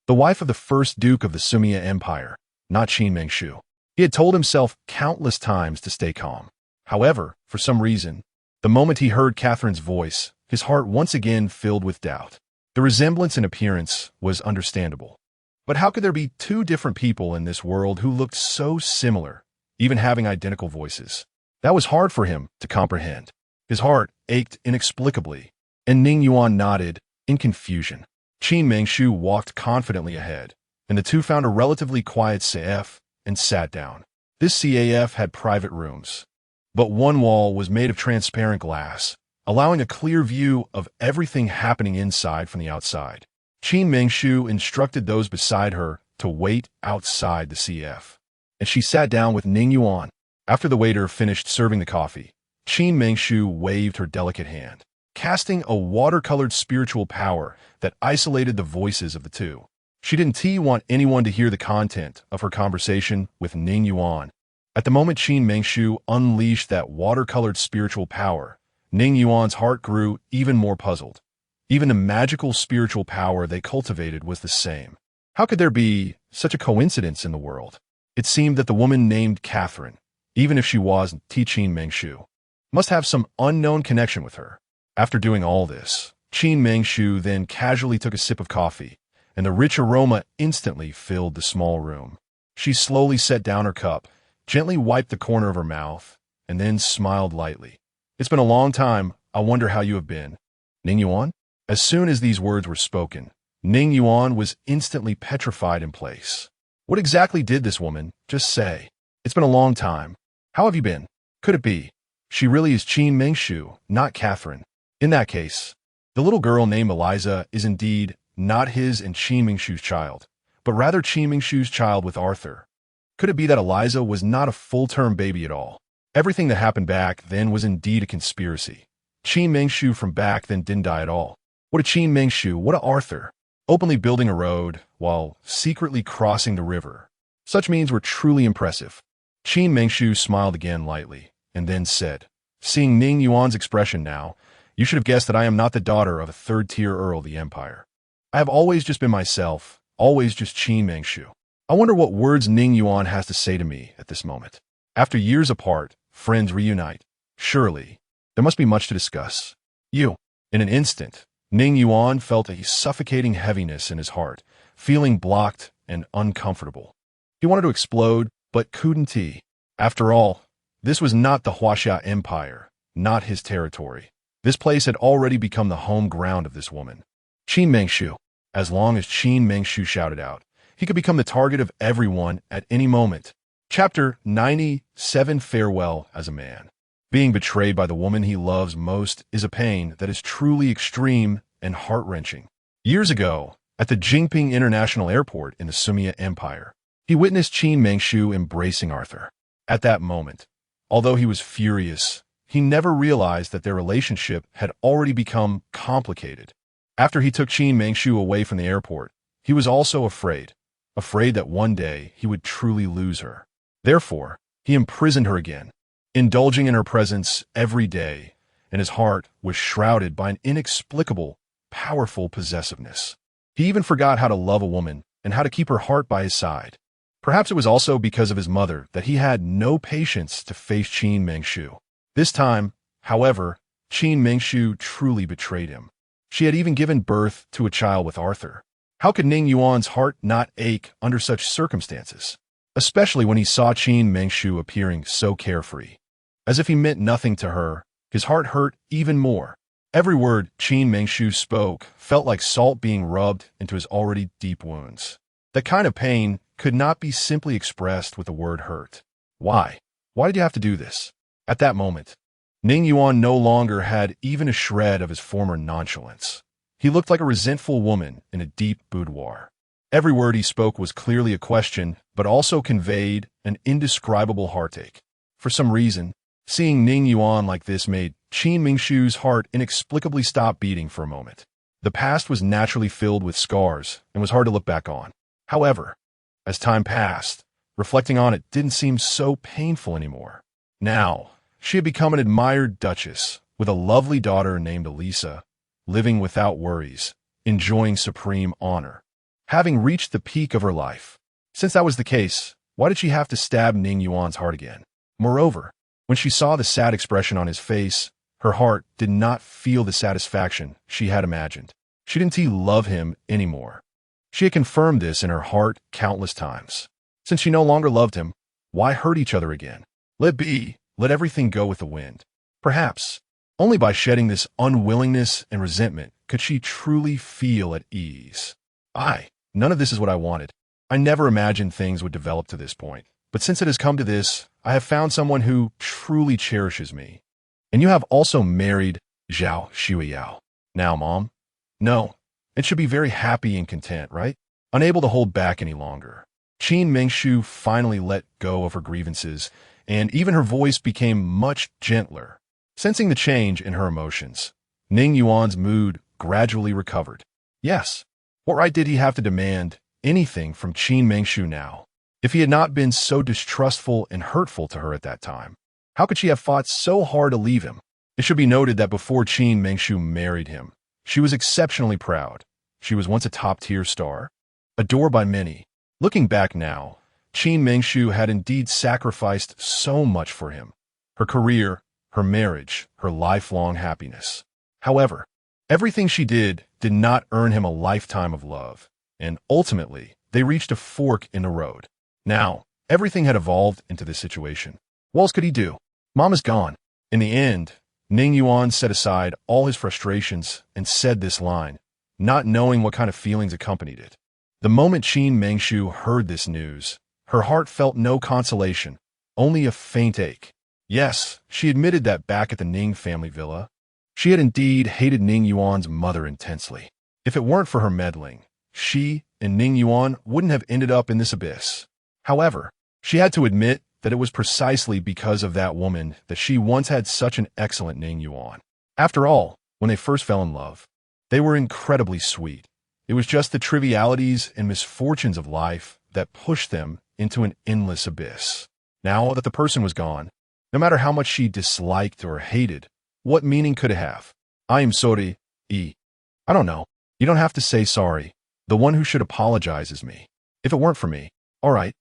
the wife of the first Duke of the Sumia Empire, not Qin Mengshu. He had told himself countless times to stay calm. However, for some reason, the moment he heard Catherine's voice, his heart once again filled with doubt. The resemblance in appearance was understandable. But how could there be two different people in this world who looked so similar, even having identical voices? That was hard for him to comprehend. His heart ached inexplicably, and Ning Yuan nodded in confusion. Qin Mengshu walked confidently ahead, and the two found a relatively quiet CF and sat down. This CAF had private rooms, but one wall was made of transparent glass, allowing a clear view of everything happening inside from the outside. Qin Mengshu instructed those beside her to wait outside the CF, and she sat down with Ning Yuan. After the waiter finished serving the coffee, Qin Mengshu waved her delicate hand, casting a watercolored spiritual power that isolated the voices of the two. She didn't want anyone to hear the content of her conversation with Ning Yuan. At the moment Qin Mengshu unleashed that watercolored spiritual power, Ning Yuan's heart grew even more puzzled. Even the magical spiritual power they cultivated was the same. How could there be such a coincidence in the world? It seemed that the woman named Catherine, even if she was Qin Mengshu, must have some unknown connection with her. After doing all this, Qin Mengshu then casually took a sip of coffee, and the rich aroma instantly filled the small room. She slowly set down her cup, gently wiped the corner of her mouth, and then smiled lightly. "It's been a long time. I wonder how you have been." Ning Yuan? As soon as these words were spoken, Ning Yuan was instantly petrified in place. What exactly did this woman just say? "It's been a long time. How have you been?" Could it be she really is Qin Mengshu, not Catherine? In that case, the little girl named Eliza is indeed not his and Qin Mengshu's child, but rather Qin Mengshu's child with Arthur. Could it be that Eliza was not a full-term baby at all? Everything that happened back then was indeed a conspiracy. Qin Mengshu from back then didn't die at all. What a Qin Mengshu, what a Arthur, openly building a road while secretly crossing the river. Such means were truly impressive. Qin Mengshu smiled again lightly, and then said, "Seeing Ning Yuan's expression now, you should have guessed that I am not the daughter of a third-tier earl of the empire. I have always just been myself, always just Qin Mengshu." I wonder what words Ning Yuan has to say to me at this moment. After years apart, friends reunite. Surely, there must be much to discuss. In an instant, Ning Yuan felt a suffocating heaviness in his heart, feeling blocked and uncomfortable. He wanted to explode, but couldn't he? After all, this was not the Huaxia Empire, not his territory. This place had already become the home ground of this woman. Qin Mengshu. As long as Qin Mengshu shouted out, he could become the target of everyone at any moment. Chapter 97 Farewell as a Man. Being betrayed by the woman he loves most is a pain that is truly extreme and heart-wrenching. Years ago, at the Jingping International Airport in the Sumia Empire, he witnessed Qin Mengshu embracing Arthur. At that moment, although he was furious, he never realized that their relationship had already become complicated. After he took Qin Mengshu away from the airport, he was also afraid that one day he would truly lose her. Therefore, he imprisoned her again, indulging in her presence every day, and his heart was shrouded by an inexplicable, powerful possessiveness. He even forgot how to love a woman and how to keep her heart by his side. Perhaps it was also because of his mother that he had no patience to face Qin Mengshu. This time, however, Qin Mengshu truly betrayed him. She had even given birth to a child with Arthur. How could Ning Yuan's heart not ache under such circumstances? Especially when he saw Qin Mengshu appearing so carefree. As if he meant nothing to her, his heart hurt even more. Every word Qin Mengshu spoke felt like salt being rubbed into his already deep wounds. That kind of pain could not be simply expressed with the word hurt. Why? Why did you have to do this? At that moment, Ning Yuan no longer had even a shred of his former nonchalance. He looked like a resentful woman in a deep boudoir. Every word he spoke was clearly a question, but also conveyed an indescribable heartache. For some reason, seeing Ning Yuan like this made Qin Mengshu's heart inexplicably stop beating for a moment. The past was naturally filled with scars and was hard to look back on. However, as time passed, reflecting on it didn't seem so painful anymore. Now, she had become an admired duchess with a lovely daughter named Elisa, living without worries, enjoying supreme honor, having reached the peak of her life. Since that was the case, why did she have to stab Ning Yuan's heart again? Moreover, when she saw the sad expression on his face, her heart did not feel the satisfaction she had imagined. She didn't love him anymore. She had confirmed this in her heart countless times. Since she no longer loved him, why hurt each other again? Let be, let everything go with the wind. Perhaps, only by shedding this unwillingness and resentment could she truly feel at ease. None of this is what I wanted. I never imagined things would develop to this point. But since it has come to this, I have found someone who truly cherishes me. And you have also married Zhao Xueyao. Now, Mom? No, it should be very happy and content, right? Unable to hold back any longer, Qin Mengshu finally let go of her grievances, and even her voice became much gentler. Sensing the change in her emotions, Ning Yuan's mood gradually recovered. Yes, what right did he have to demand anything from Qin Mengshu now? If he had not been so distrustful and hurtful to her at that time, how could she have fought so hard to leave him? It should be noted that before Qin Mengshu married him, she was exceptionally proud. She was once a top-tier star, adored by many. Looking back now, Qin Mengshu had indeed sacrificed so much for him. Her career, her marriage, her lifelong happiness. However, everything she did not earn him a lifetime of love, and ultimately, they reached a fork in the road. Now, everything had evolved into this situation. What else could he do? Mom is gone. In the end, Ning Yuan set aside all his frustrations and said this line, not knowing what kind of feelings accompanied it. The moment Qin Mengshu heard this news, her heart felt no consolation, only a faint ache. Yes, she admitted that back at the Ning family villa, she had indeed hated Ning Yuan's mother intensely. If it weren't for her meddling, she and Ning Yuan wouldn't have ended up in this abyss. However, she had to admit that it was precisely because of that woman that she once had such an excellent Ning Yuan. After all, when they first fell in love, they were incredibly sweet. It was just the trivialities and misfortunes of life that pushed them into an endless abyss. Now that the person was gone, no matter how much she disliked or hated, what meaning could it have? I am sorry, I don't know. You don't have to say sorry. The one who should apologize is me. If it weren't for me, all right.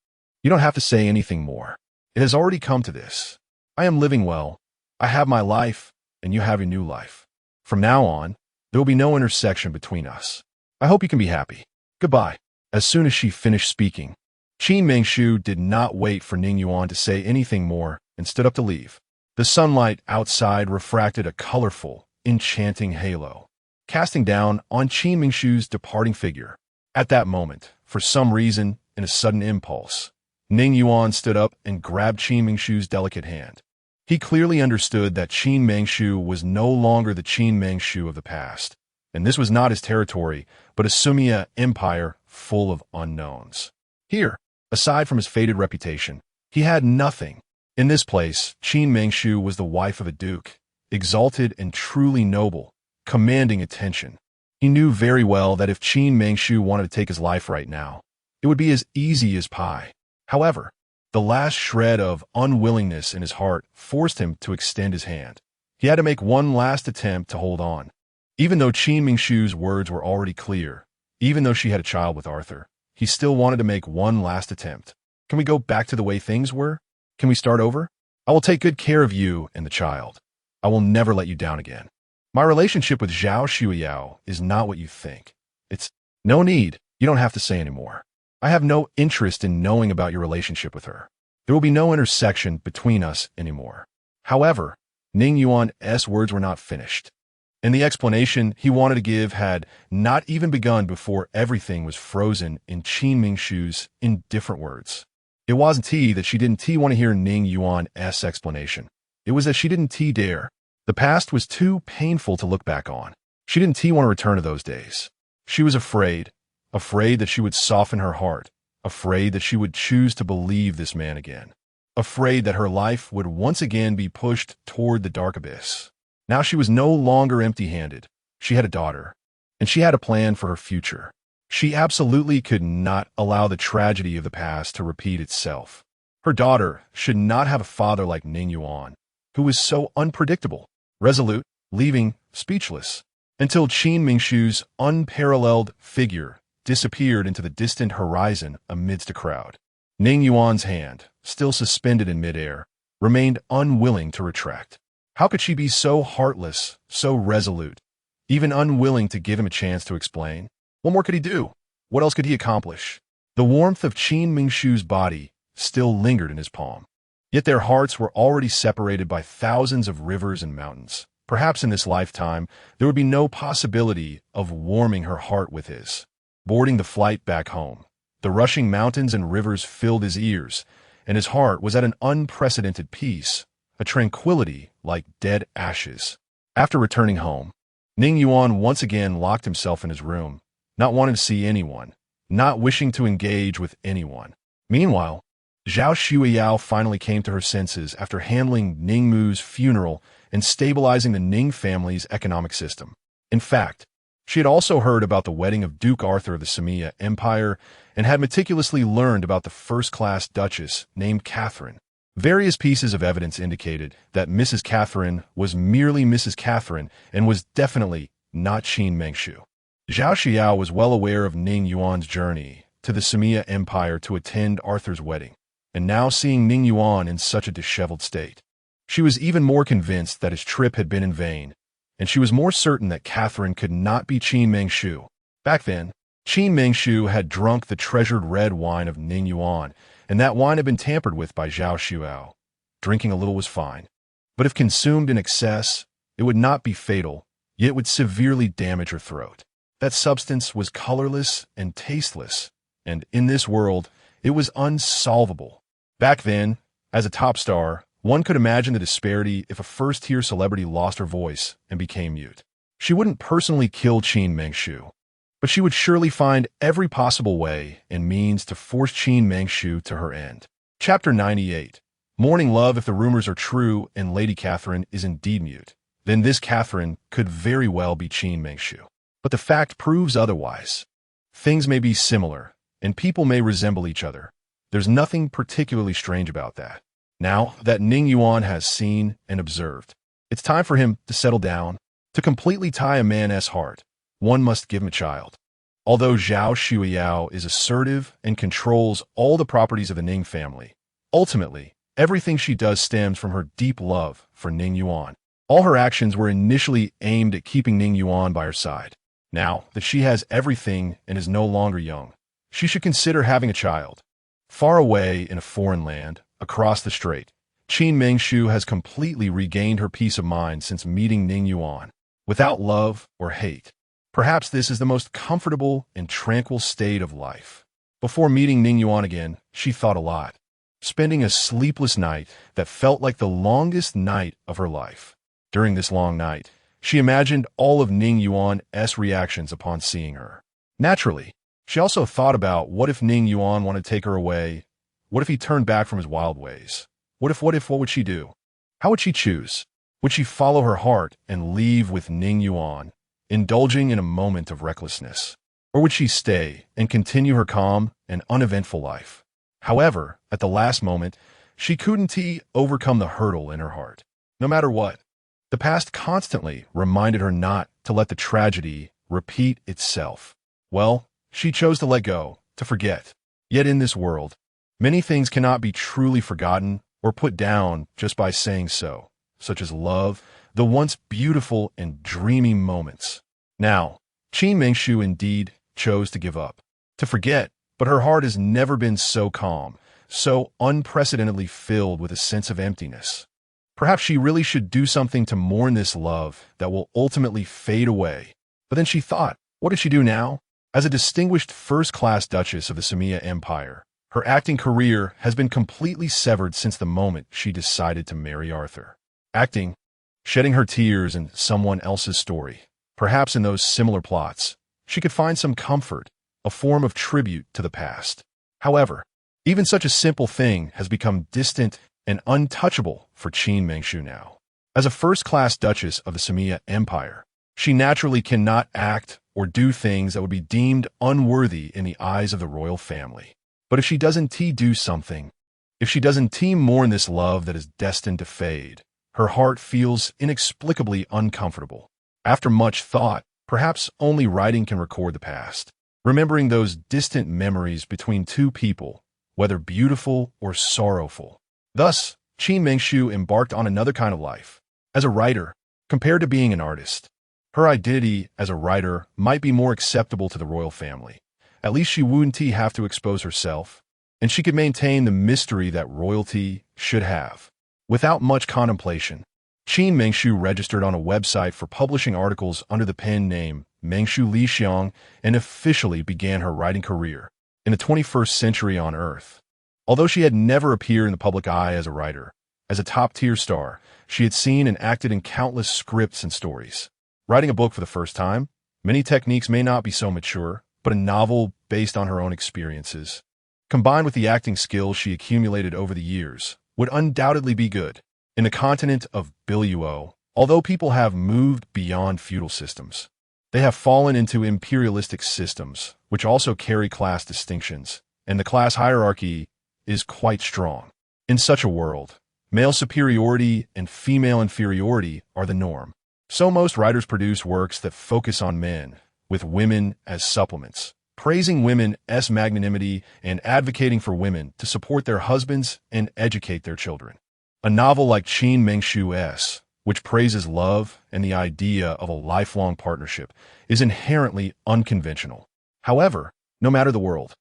You don't have to say anything more. It has already come to this. I am living well. I have my life, and you have your new life. From now on, there will be no intersection between us. I hope you can be happy. Goodbye. As soon as she finished speaking, Qin Mengshu did not wait for Ning Yuan to say anything more and stood up to leave. The sunlight outside refracted a colorful, enchanting halo, casting down on Qin Mengshu's departing figure. At that moment, for some reason, in a sudden impulse, Ning Yuan stood up and grabbed Qin Mengshu's delicate hand. He clearly understood that Qin Mengshu was no longer the Qin Mengshu of the past, and this was not his territory, but a Sumia empire full of unknowns. Here, aside from his faded reputation, he had nothing. In this place, Qin Mengshu was the wife of a duke, exalted and truly noble, commanding attention. He knew very well that if Qin Mengshu wanted to take his life right now, it would be as easy as pie. However, the last shred of unwillingness in his heart forced him to extend his hand. He had to make one last attempt to hold on. Even though Qin Mengshu's words were already clear, even though she had a child with Arthur, he still wanted to make one last attempt. Can we go back to the way things were? Can we start over? I will take good care of you and the child. I will never let you down again. My relationship with Zhao Xueyao is not what you think. It's no need. You don't have to say anymore. I have no interest in knowing about your relationship with her. There will be no intersection between us anymore. However, Ning Yuan's words were not finished, and the explanation he wanted to give had not even begun before everything was frozen in Qin Mengshu's indifferent words. It wasn't that she didn't want to hear Ning Yuan's explanation. It was that she didn't dare. The past was too painful to look back on. She didn't want to return to those days. She was afraid that she would soften her heart, afraid that she would choose to believe this man again, afraid that her life would once again be pushed toward the dark abyss. Now she was no longer empty-handed. She had a daughter, and she had a plan for her future. She absolutely could not allow the tragedy of the past to repeat itself. Her daughter should not have a father like Ning Yuan, who was so unpredictable, resolute, leaving speechless, until Qin Mengshu's unparalleled figure disappeared into the distant horizon amidst a crowd. Ning Yuan's hand, still suspended in midair, remained unwilling to retract. How could she be so heartless, so resolute, even unwilling to give him a chance to explain? What more could he do? What else could he accomplish? The warmth of Qin Mengshu's body still lingered in his palm. Yet their hearts were already separated by thousands of rivers and mountains. Perhaps in this lifetime, there would be no possibility of warming her heart with his. Boarding the flight back home, the rushing mountains and rivers filled his ears, and his heart was at an unprecedented peace, a tranquility like dead ashes. After returning home, Ning Yuan once again locked himself in his room, not wanting to see anyone, not wishing to engage with anyone. Meanwhile, Zhao Shuiyao finally came to her senses after handling Ning Mu's funeral and stabilizing the Ning family's economic system. In fact, she had also heard about the wedding of Duke Arthur of the Samia Empire and had meticulously learned about the first-class duchess named Catherine. Various pieces of evidence indicated that Mrs. Catherine was merely Mrs. Catherine and was definitely not Qin Mengshu. Zhao Xiao was well aware of Ning Yuan's journey to the Samia Empire to attend Arthur's wedding, and now seeing Ning Yuan in such a disheveled state, she was even more convinced that his trip had been in vain, and she was more certain that Catherine could not be Qin Mengshu. Back then, Qin Mengshu had drunk the treasured red wine of Ning Yuan, and that wine had been tampered with by Zhao Xiao. Drinking a little was fine, but if consumed in excess, it would not be fatal, yet it would severely damage her throat. That substance was colorless and tasteless, and in this world, it was unsolvable. Back then, as a top star, one could imagine the disparity if a first-tier celebrity lost her voice and became mute. She wouldn't personally kill Qin Mengshu, but she would surely find every possible way and means to force Qin Mengshu to her end. Chapter 98. Mourning love. If the rumors are true and Lady Catherine is indeed mute, then this Catherine could very well be Qin Mengshu. But the fact proves otherwise. Things may be similar, and people may resemble each other. There's nothing particularly strange about that. Now that Ning Yuan has seen and observed, it's time for him to settle down. To completely tie a man's heart, one must give him a child. Although Zhao Shuiyao is assertive and controls all the properties of the Ning family, ultimately, everything she does stems from her deep love for Ning Yuan. All her actions were initially aimed at keeping Ning Yuan by her side. Now that she has everything and is no longer young, she should consider having a child. Far away in a foreign land, across the strait, Qin Mengshu has completely regained her peace of mind since meeting Ning Yuan. Without love or hate, perhaps this is the most comfortable and tranquil state of life. Before meeting Ning Yuan again, she thought a lot, spending a sleepless night that felt like the longest night of her life. During this long night, she imagined all of Ning Yuan's reactions upon seeing her. Naturally, she also thought about what if Ning Yuan wanted to take her away. What if he turned back from his wild ways? What would she do? How would she choose? Would she follow her heart and leave with Ning Yuan, indulging in a moment of recklessness? Or would she stay and continue her calm and uneventful life? However, at the last moment, she couldn't overcome the hurdle in her heart. No matter what, the past constantly reminded her not to let the tragedy repeat itself. Well, she chose to let go, to forget. Yet in this world, many things cannot be truly forgotten or put down just by saying so, such as love, the once beautiful and dreamy moments. Now, Qin Mengshu indeed chose to give up, to forget, but her heart has never been so calm, so unprecedentedly filled with a sense of emptiness. Perhaps she really should do something to mourn this love that will ultimately fade away. But then she thought, what did she do now? As a distinguished first-class duchess of the Samia Empire, her acting career has been completely severed since the moment she decided to marry Arthur. Acting, shedding her tears in someone else's story, perhaps in those similar plots, she could find some comfort, a form of tribute to the past. However, even such a simple thing has become distant and untouchable for Qin Mengshu now. As a first-class duchess of the Samia Empire, she naturally cannot act or do things that would be deemed unworthy in the eyes of the royal family. But if she doesn't do something, if she doesn't mourn this love that is destined to fade, her heart feels inexplicably uncomfortable. After much thought, perhaps only writing can record the past, remembering those distant memories between two people, whether beautiful or sorrowful. Thus, Qin Mengshu embarked on another kind of life. As a writer, compared to being an artist, her identity as a writer might be more acceptable to the royal family. At least she wouldn't have to expose herself, and she could maintain the mystery that royalty should have. Without much contemplation, Qin Mengshu registered on a website for publishing articles under the pen name Mengshu Lixiang and officially began her writing career in the 21st century on Earth. Although she had never appeared in the public eye as a writer, as a top-tier star, she had seen and acted in countless scripts and stories. Writing a book for the first time, many techniques may not be so mature, but a novel based on her own experiences, combined with the acting skills she accumulated over the years, would undoubtedly be good. In the continent of Biluo, although people have moved beyond feudal systems, they have fallen into imperialistic systems, which also carry class distinctions, and the class hierarchy is quite strong. In such a world, male superiority and female inferiority are the norm. So most writers produce works that focus on men, with women as supplements, praising women's magnanimity and advocating for women to support their husbands and educate their children. A novel like Qin Mengshu's, which praises love and the idea of a lifelong partnership, is inherently unconventional. However, no matter the world,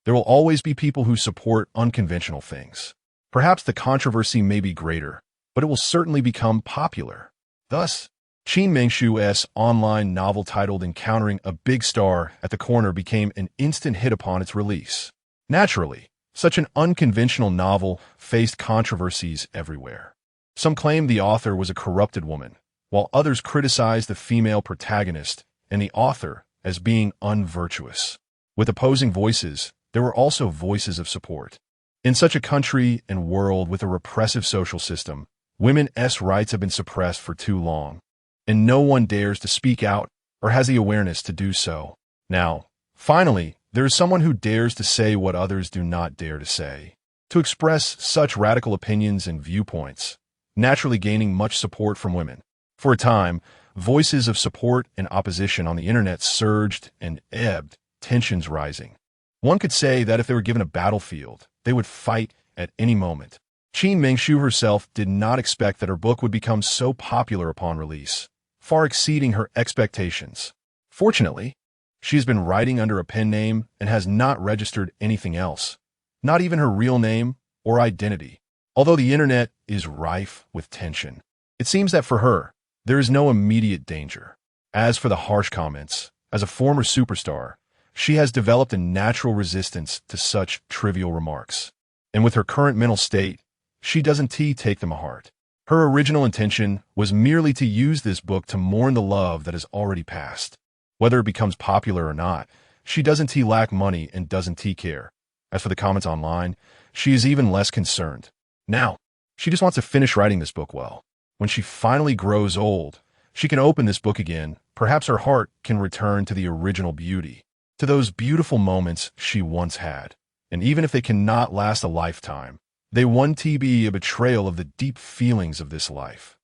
there will always be people who support unconventional things. Perhaps the controversy may be greater, but it will certainly become popular. Thus, Qin Mengshu's online novel titled Encountering a Big Star at the Corner became an instant hit upon its release. Naturally, such an unconventional novel faced controversies everywhere. Some claimed the author was a corrupted woman, while others criticized the female protagonist and the author as being unvirtuous. With opposing voices, there were also voices of support. In such a country and world with a repressive social system, women's rights have been suppressed for too long, and no one dares to speak out or has the awareness to do so. Now, finally, there is someone who dares to say what others do not dare to say, to express such radical opinions and viewpoints, naturally gaining much support from women. For a time, voices of support and opposition on the internet surged and ebbed, tensions rising. One could say that if they were given a battlefield, they would fight at any moment. Qin Mengshu herself did not expect that her book would become so popular upon release, far exceeding her expectations. Fortunately, she has been writing under a pen name and has not registered anything else, not even her real name or identity. Although the internet is rife with tension, it seems that for her, there is no immediate danger. As for the harsh comments, as a former superstar, she has developed a natural resistance to such trivial remarks. And with her current mental state, she doesn't take them to heart. Her original intention was merely to use this book to mourn the love that has already passed. Whether it becomes popular or not, she doesn't lack money and doesn't care. As for the comments online, she is even less concerned. Now, she just wants to finish writing this book well. When she finally grows old, she can open this book again. Perhaps her heart can return to the original beauty, to those beautiful moments she once had. And even if they cannot last a lifetime, they won't be a betrayal of the deep feelings of this life.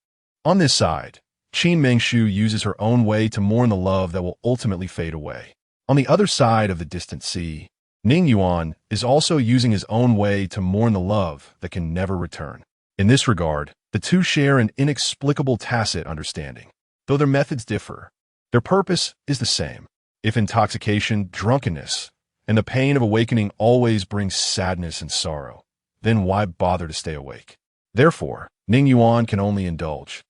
On this side, Qin Mengshu uses her own way to mourn the love that will ultimately fade away. On the other side of the distant sea, Ning Yuan is also using his own way to mourn the love that can never return. In this regard, the two share an inexplicable tacit understanding. Though their methods differ, their purpose is the same. If intoxication, drunkenness, and the pain of awakening always brings sadness and sorrow, then why bother to stay awake? Therefore, Ning Yuan can only indulge,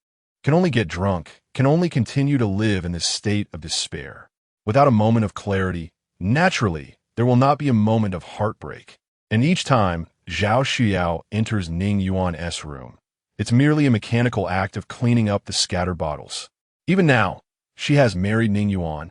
can only get drunk, can only continue to live in this state of despair. Without a moment of clarity, naturally, there will not be a moment of heartbreak. And each time Zhao Xiao enters Ning Yuan's room, it's merely a mechanical act of cleaning up the scattered bottles. Even now, she has married Ning Yuan,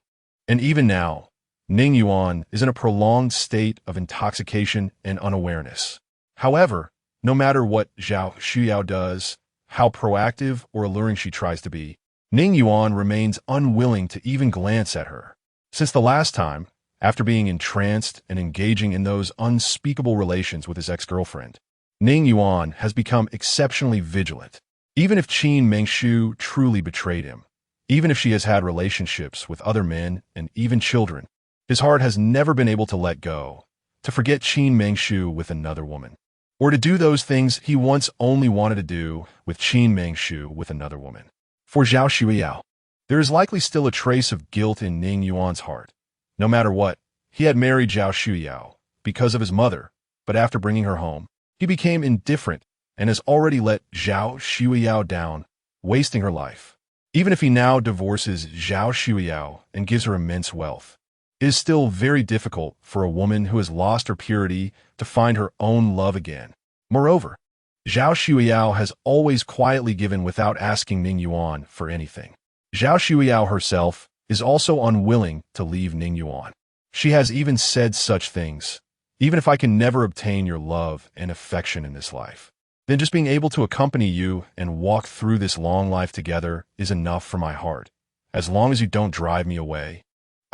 and even now, Ning Yuan is in a prolonged state of intoxication and unawareness. However, no matter what Zhao Xiao does, how proactive or alluring she tries to be, Ning Yuan remains unwilling to even glance at her. Since the last time, after being entranced and engaging in those unspeakable relations with his ex-girlfriend, Ning Yuan has become exceptionally vigilant. Even if Qin Mengshu truly betrayed him, even if she has had relationships with other men and even children, his heart has never been able to let go, to forget Qin Mengshu with another woman, or to do those things he once only wanted to do with Qin Mengshu with another woman. For Zhao Xiao, there is likely still a trace of guilt in Ning Yuan's heart. No matter what, he had married Zhao Xiao because of his mother, but after bringing her home, he became indifferent and has already let Zhao Xiao down, wasting her life. Even if he now divorces Zhao Xiao and gives her immense wealth, It is still very difficult for a woman who has lost her purity to find her own love again. Moreover, Zhao Shuiyao has always quietly given without asking Ning Yuan for anything. Zhao Shuiyao herself is also unwilling to leave Ning Yuan. She has even said such things. Even if I can never obtain your love and affection in this life, then just being able to accompany you and walk through this long life together is enough for my heart. As long as you don't drive me away,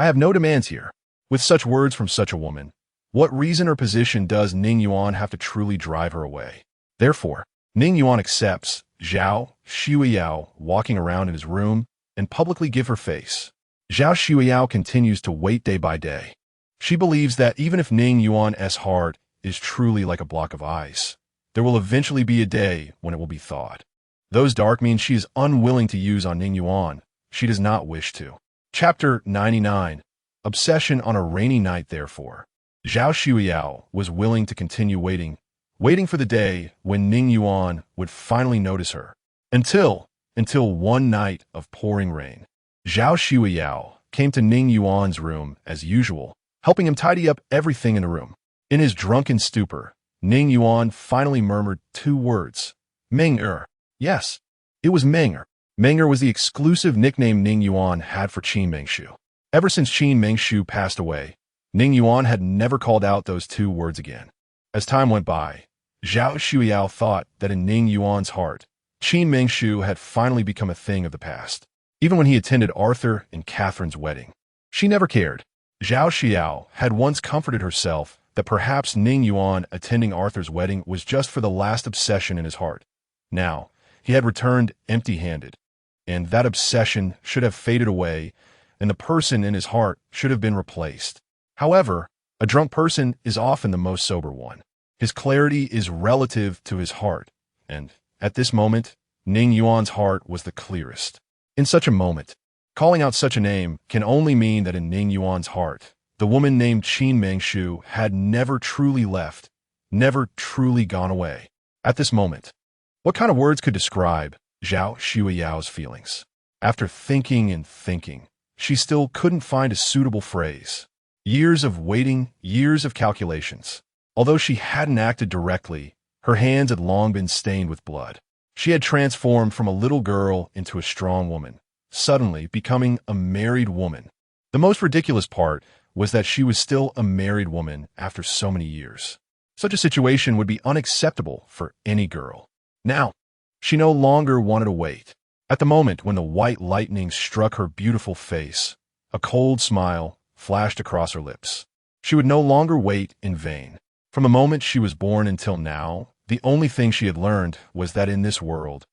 I have no demands here. With such words from such a woman, what reason or position does Ning Yuan have to truly drive her away? Therefore, Ning Yuan accepts Zhao Shuiyao walking around in his room and publicly give her face. Zhao Shuiyao continues to wait day by day. She believes that even if Ning Yuan's heart is truly like a block of ice, there will eventually be a day when it will be thawed. Those dark means she is unwilling to use on Ning Yuan. She does not wish to. Chapter 99. Obsession on a rainy night. Therefore, Zhao Shuiyao was willing to continue waiting for the day when Ning Yuan would finally notice her. Until one night of pouring rain, Zhao Shuiyao came to Ning Yuan's room as usual, helping him tidy up everything in the room. In his drunken stupor, Ning Yuan finally murmured two words. Meng-er. Yes, it was Meng-er. Meng-er was the exclusive nickname Ning Yuan had for Qin Mengshu. Ever since Qin Mengshu passed away, Ning Yuan had never called out those two words again. As time went by, Zhao Shuiyao thought that in Ning Yuan's heart, Qin Mengshu had finally become a thing of the past. Even when he attended Arthur and Catherine's wedding, she never cared. Zhao Shuiyao had once comforted herself that perhaps Ning Yuan attending Arthur's wedding was just for the last obsession in his heart. Now, he had returned empty-handed, and that obsession should have faded away, and the person in his heart should have been replaced. However, a drunk person is often the most sober one. His clarity is relative to his heart, and at this moment, Ning Yuan's heart was the clearest. In such a moment, calling out such a name can only mean that in Ning Yuan's heart, the woman named Qin Mengshu had never truly left, never truly gone away. At this moment, what kind of words could describe Zhao Shuiyao's feelings? After thinking and thinking, she still couldn't find a suitable phrase. Years of waiting, years of calculations. Although she hadn't acted directly, her hands had long been stained with blood. She had transformed from a little girl into a strong woman, suddenly becoming a married woman. The most ridiculous part was that she was still a married woman after so many years. Such a situation would be unacceptable for any girl. Now, she no longer wanted to wait. At the moment when the white lightning struck her beautiful face, a cold smile flashed across her lips. She would no longer wait in vain. From the moment she was born until now, the only thing she had learned was that in this world,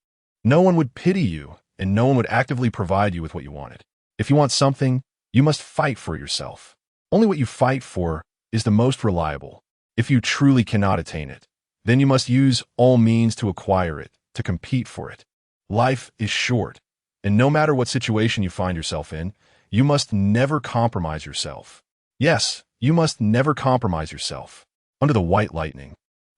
no one would pity you and no one would actively provide you with what you wanted. If you want something, you must fight for it yourself. Only what you fight for is the most reliable. If you truly cannot attain it, then you must use all means to acquire it, to compete for it. Life is short, and no matter what situation you find yourself in, you must never compromise yourself. Yes, you must never compromise yourself. Under the white lightning,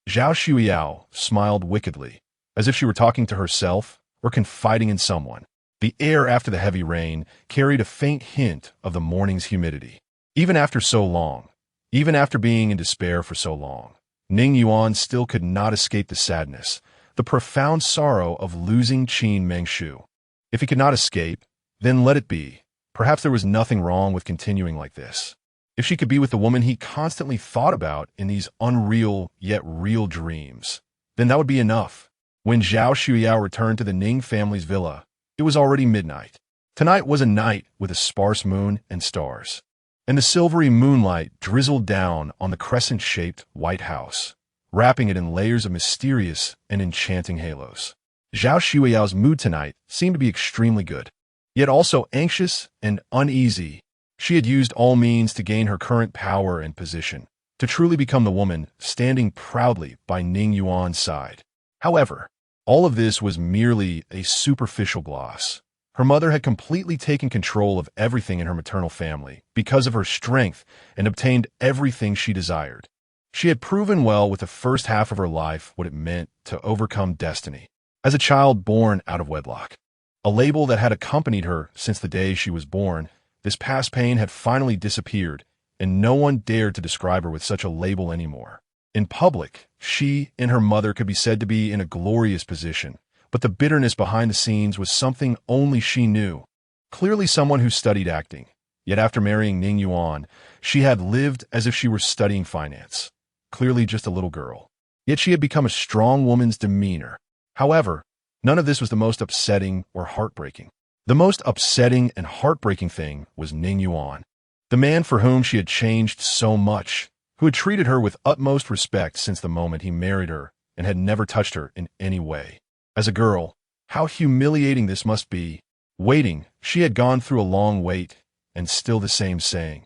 Zhao Shuiyao smiled wickedly, as if she were talking to herself or confiding in someone. The air after the heavy rain carried a faint hint of the morning's humidity. Even after so long, even after being in despair for so long, Ning Yuan still could not escape the sadness, the profound sorrow of losing Qin Mengshu. If he could not escape, then let it be. Perhaps there was nothing wrong with continuing like this. If she could be with the woman he constantly thought about in these unreal yet real dreams, then that would be enough. When Zhao Shuiyao returned to the Ning family's villa, it was already midnight. Tonight was a night with a sparse moon and stars, and the silvery moonlight drizzled down on the crescent-shaped white house, wrapping it in layers of mysterious and enchanting halos. Zhao Shuiyao's mood tonight seemed to be extremely good, yet also anxious and uneasy. She had used all means to gain her current power and position, to truly become the woman standing proudly by Ning Yuan's side. However, all of this was merely a superficial gloss. Her mother had completely taken control of everything in her maternal family because of her strength and obtained everything she desired. She had proven well with the first half of her life what it meant to overcome destiny. As a child born out of wedlock, a label that had accompanied her since the day she was born, this past pain had finally disappeared and no one dared to describe her with such a label anymore. In public, she and her mother could be said to be in a glorious position, but the bitterness behind the scenes was something only she knew. Clearly someone who studied acting, yet after marrying Ning Yuan, she had lived as if she were studying finance. Clearly just a little girl. Yet she had become a strong woman's demeanor. However, none of this was the most upsetting or heartbreaking. The most upsetting and heartbreaking thing was Ning Yuan, the man for whom she had changed so much, who had treated her with utmost respect since the moment he married her and had never touched her in any way. As a girl, how humiliating this must be. Waiting, she had gone through a long wait, and still the same saying,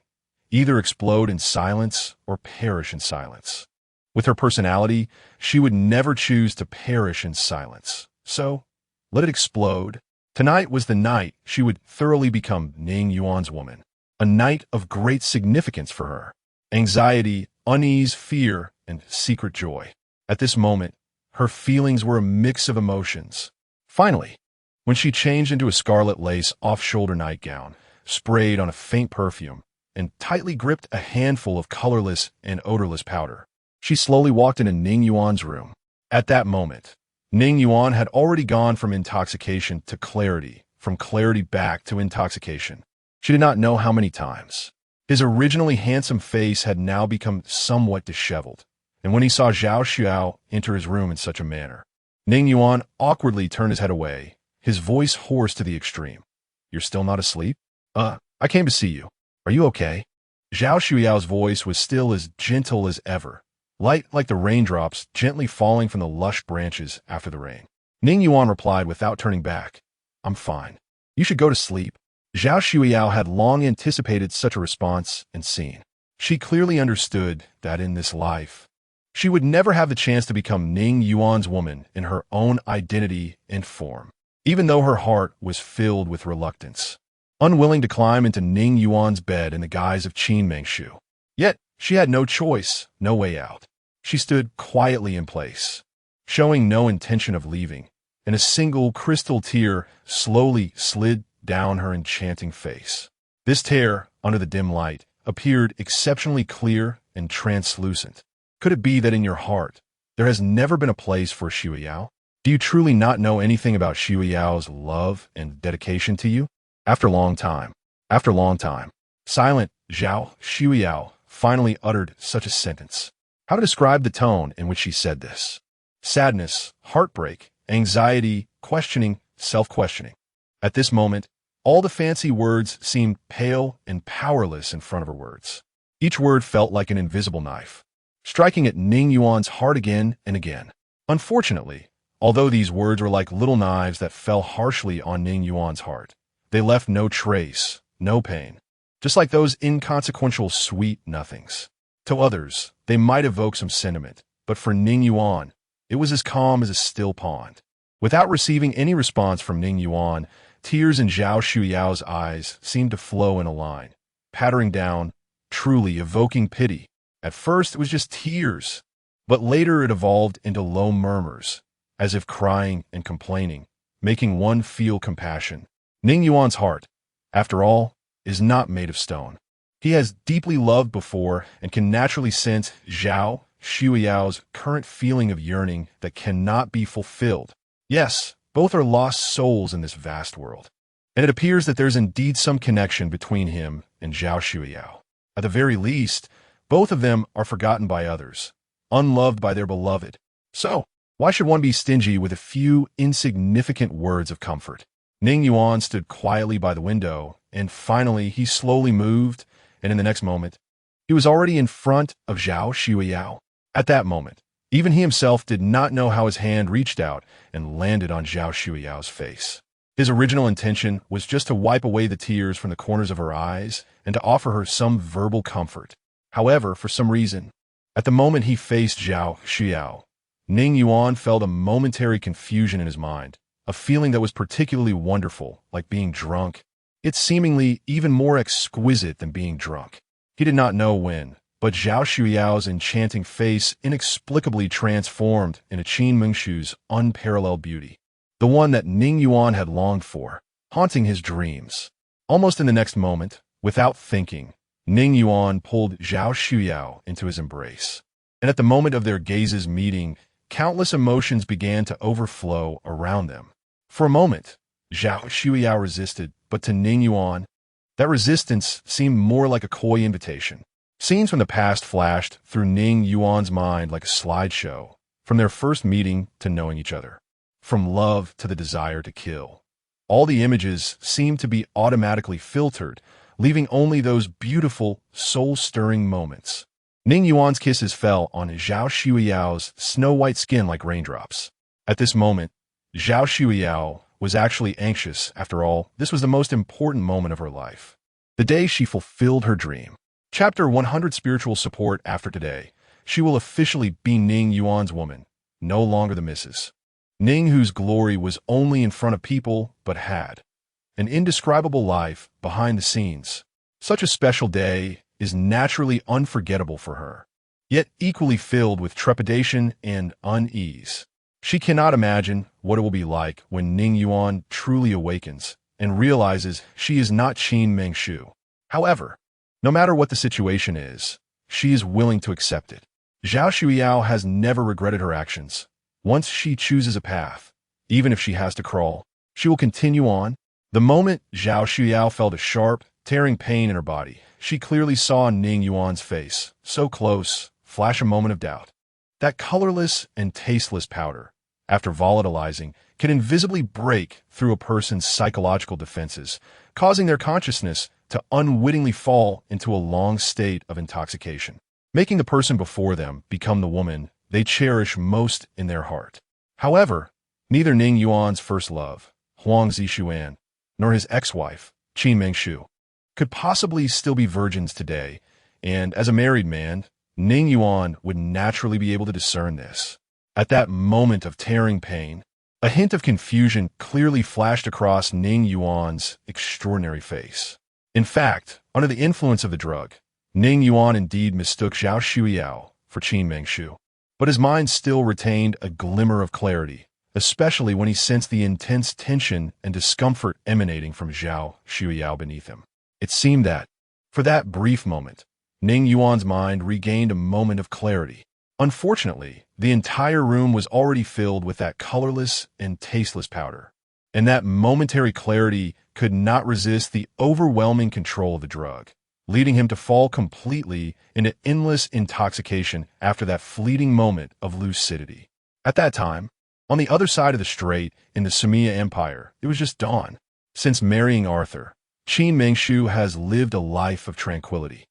either explode in silence or perish in silence. With her personality, she would never choose to perish in silence. So, let it explode. Tonight was the night she would thoroughly become Ning Yuan's woman, a night of great significance for her. Anxiety, unease, fear, and secret joy. At this moment, her feelings were a mix of emotions. Finally, when she changed into a scarlet lace off-shoulder nightgown, sprayed on a faint perfume, and tightly gripped a handful of colorless and odorless powder, she slowly walked into Ning Yuan's room. At that moment, Ning Yuan had already gone from intoxication to clarity, from clarity back to intoxication. She did not know how many times. His originally handsome face had now become somewhat disheveled, and when he saw Zhao Xiao enter his room in such a manner, Ning Yuan awkwardly turned his head away, his voice hoarse to the extreme. "You're still not asleep? I came to see you. Are you okay?" Zhao Xiao's voice was still as gentle as ever, light like the raindrops gently falling from the lush branches after the rain. Ning Yuan replied without turning back, "I'm fine. You should go to sleep." Zhao Xiao had long anticipated such a response and scene. She clearly understood that in this life, she would never have the chance to become Ning Yuan's woman in her own identity and form, even though her heart was filled with reluctance, unwilling to climb into Ning Yuan's bed in the guise of Qin Mengshu. Yet, she had no choice, no way out. She stood quietly in place, showing no intention of leaving, and a single crystal tear slowly slid down her enchanting face. This tear, under the dim light, appeared exceptionally clear and translucent. Could it be that in your heart, there has never been a place for Xiuyao? Do you truly not know anything about Xiuyao's love and dedication to you? After a long time, silent Zhao Xiuyao finally uttered such a sentence. How to describe the tone in which she said this? Sadness, heartbreak, anxiety, questioning, self-questioning. At this moment, all the fancy words seemed pale and powerless in front of her words. Each word felt like an invisible knife, striking at Ning Yuan's heart again and again. Unfortunately, although these words were like little knives that fell harshly on Ning Yuan's heart, they left no trace, no pain, just like those inconsequential sweet nothings. To others, they might evoke some sentiment, but for Ning Yuan, it was as calm as a still pond. Without receiving any response from Ning Yuan, tears in Zhao Xiuyao's eyes seemed to flow in a line, pattering down, truly evoking pity. At first, it was just tears, but later it evolved into low murmurs, as if crying and complaining, making one feel compassion. Ning Yuan's heart, after all, is not made of stone. He has deeply loved before and can naturally sense Zhao Xiuyao's current feeling of yearning that cannot be fulfilled. Yes, both are lost souls in this vast world, and it appears that there's indeed some connection between him and Zhao Xiuyao. At the very least, both of them are forgotten by others, unloved by their beloved. So, why should one be stingy with a few insignificant words of comfort? Ning Yuan stood quietly by the window, and finally he slowly moved, and in the next moment, he was already in front of Zhao Xiuyao. At that moment, even he himself did not know how his hand reached out and landed on Zhao Xiuyao's face. His original intention was just to wipe away the tears from the corners of her eyes and to offer her some verbal comfort. However, for some reason, at the moment he faced Zhao Xiuyao, Ning Yuan felt a momentary confusion in his mind, a feeling that was particularly wonderful, like being drunk. It's seemingly even more exquisite than being drunk. He did not know when, but Zhao Xiuyao's enchanting face inexplicably transformed into Qin Mengshu's unparalleled beauty, the one that Ning Yuan had longed for, haunting his dreams. Almost in the next moment, without thinking, Ning Yuan pulled Zhao Shuyao into his embrace. And at the moment of their gazes meeting, countless emotions began to overflow around them. For a moment, Zhao Shuyao resisted, but to Ning Yuan, that resistance seemed more like a coy invitation. Scenes from the past flashed through Ning Yuan's mind like a slideshow, from their first meeting to knowing each other, from love to the desire to kill. All the images seemed to be automatically filtered, leaving only those beautiful, soul-stirring moments. Ning Yuan's kisses fell on Zhao Shuyao's snow-white skin like raindrops. At this moment, Zhao Shuyao was actually anxious. After all, this was the most important moment of her life. The day she fulfilled her dream. Chapter 100 Spiritual Support. After today, she will officially be Ning Yuan's woman, no longer the Mrs. Ning, whose glory was only in front of people, but had an indescribable life behind the scenes. Such a special day is naturally unforgettable for her, yet equally filled with trepidation and unease. She cannot imagine what it will be like when Ning Yuan truly awakens and realizes she is not Qin Mengshu. However, no matter what the situation is, she is willing to accept it. Zhao Shuyao has never regretted her actions. Once she chooses a path, even if she has to crawl, she will continue on. The moment Zhao Shuyao felt a sharp, tearing pain in her body, she clearly saw Ning Yuan's face, so close, flash a moment of doubt. That colorless and tasteless powder, after volatilizing, can invisibly break through a person's psychological defenses, causing their consciousness to unwittingly fall into a long state of intoxication, making the person before them become the woman they cherish most in their heart. However, neither Ning Yuan's first love, Huang Zixuan, nor his ex-wife, Qin Mengshu, could possibly still be virgins today, and as a married man, Ning Yuan would naturally be able to discern this. At that moment of tearing pain, a hint of confusion clearly flashed across Ning Yuan's extraordinary face. In fact, under the influence of the drug, Ning Yuan indeed mistook Zhao Shuyao for Qin Mengshu. But his mind still retained a glimmer of clarity, especially when he sensed the intense tension and discomfort emanating from Zhao Shuyao beneath him. It seemed that, for that brief moment, Ning Yuan's mind regained a moment of clarity. Unfortunately, the entire room was already filled with that colorless and tasteless powder, and that momentary clarity could not resist the overwhelming control of the drug, leading him to fall completely into endless intoxication after that fleeting moment of lucidity. At that time, on the other side of the strait in the Sumia Empire, it was just dawn. Since marrying Arthur, Qin Mengshu has lived a life of tranquility,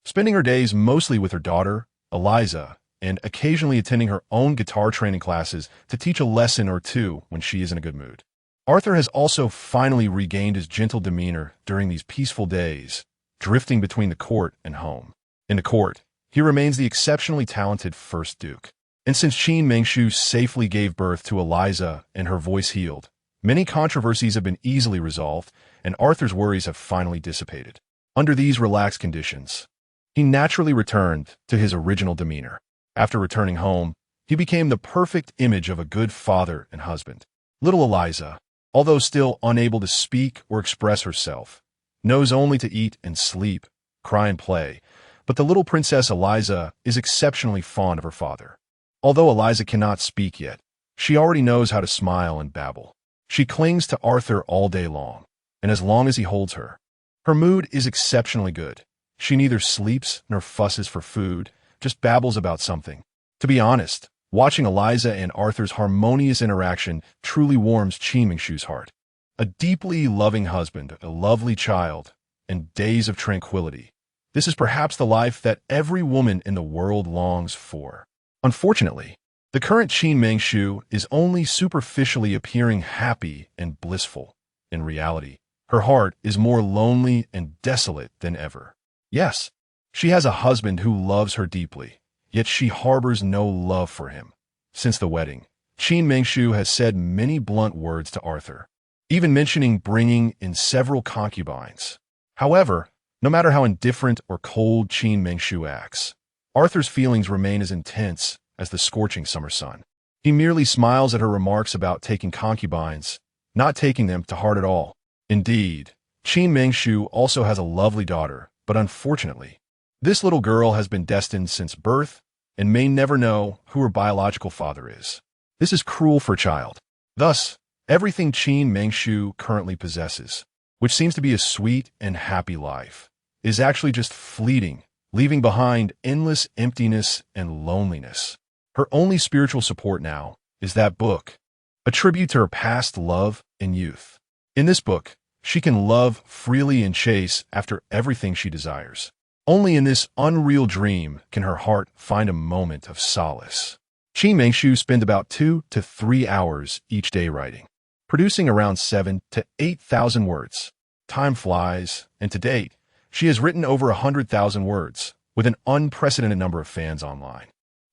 spending her days mostly with her daughter, Eliza, and occasionally attending her own guitar training classes to teach a lesson or two when she is in a good mood. Arthur has also finally regained his gentle demeanor during these peaceful days, drifting between the court and home. In the court, he remains the exceptionally talented first duke. And since Qin Mengshu safely gave birth to Eliza and her voice healed, many controversies have been easily resolved, and Arthur's worries have finally dissipated. Under these relaxed conditions, he naturally returned to his original demeanor. After returning home, he became the perfect image of a good father and husband. Little Eliza, although still unable to speak or express herself, knows only to eat and sleep, cry and play, but the little princess Eliza is exceptionally fond of her father. Although Eliza cannot speak yet, she already knows how to smile and babble. She clings to Arthur all day long, and as long as he holds her. Her mood is exceptionally good. She neither sleeps nor fusses for food, just babbles about something. To be honest, watching Eliza and Arthur's harmonious interaction truly warms Qin Mengshu's heart. A deeply loving husband, a lovely child, and days of tranquility. This is perhaps the life that every woman in the world longs for. Unfortunately, the current Qin Mengshu is only superficially appearing happy and blissful. In reality, her heart is more lonely and desolate than ever. Yes, she has a husband who loves her deeply, yet she harbors no love for him. Since the wedding, Qin Mengshu has said many blunt words to Arthur, even mentioning bringing in several concubines. However, no matter how indifferent or cold Qin Mengshu acts, Arthur's feelings remain as intense as the scorching summer sun. He merely smiles at her remarks about taking concubines, not taking them to heart at all. Indeed, Qin Mengshu also has a lovely daughter, But unfortunately, this little girl has been destined since birth and may never know who her biological father is. This is cruel for a child. Thus, everything Qin Mengshu currently possesses, which seems to be a sweet and happy life, is actually just fleeting, leaving behind endless emptiness and loneliness. Her only spiritual support now is that book, a tribute to her past love and youth. In this book, she can love freely and chase after everything she desires. Only in this unreal dream can her heart find a moment of solace. Qin Mengshu spends about 2 to 3 hours each day writing, producing around 7 to 8,000 words. Time flies, and to date, she has written over 100,000 words, with an unprecedented number of fans online.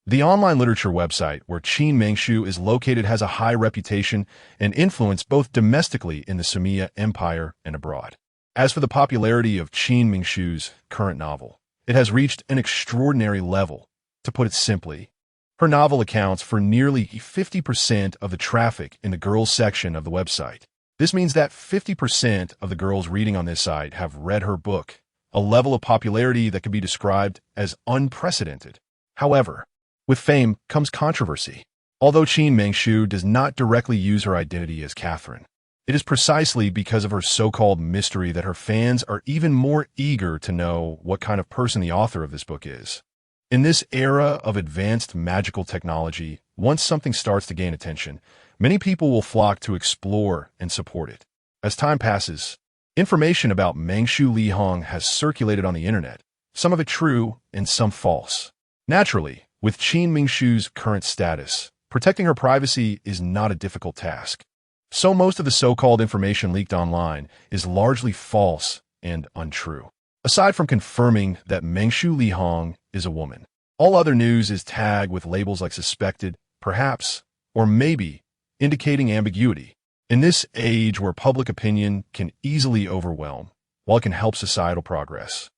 The online literature website where Qin Mengshu is located has a high reputation and influence both domestically in the Sumia Empire and abroad. As for the popularity of Qin Mengshu's current novel, it has reached an extraordinary level. To put it simply, her novel accounts for nearly 50% of the traffic in the girls section of the website. This means that 50% of the girls reading on this site have read her book, a level of popularity that can be described as unprecedented. However, with fame comes controversy. Although Qin Mengshu does not directly use her identity as Catherine, it is precisely because of her so-called mystery that her fans are even more eager to know what kind of person the author of this book is. In this era of advanced magical technology, once something starts to gain attention, many people will flock to explore and support it. As time passes, information about Mengshu Lihong has circulated on the internet, some of it true and some false. Naturally, with Qin Mengshu's current status, protecting her privacy is not a difficult task. So most of the so-called information leaked online is largely false and untrue. Aside from confirming that Mengshu Lihong is a woman, all other news is tagged with labels like suspected, perhaps, or maybe, indicating ambiguity. In this age where public opinion can easily overwhelm, while it can help societal progress,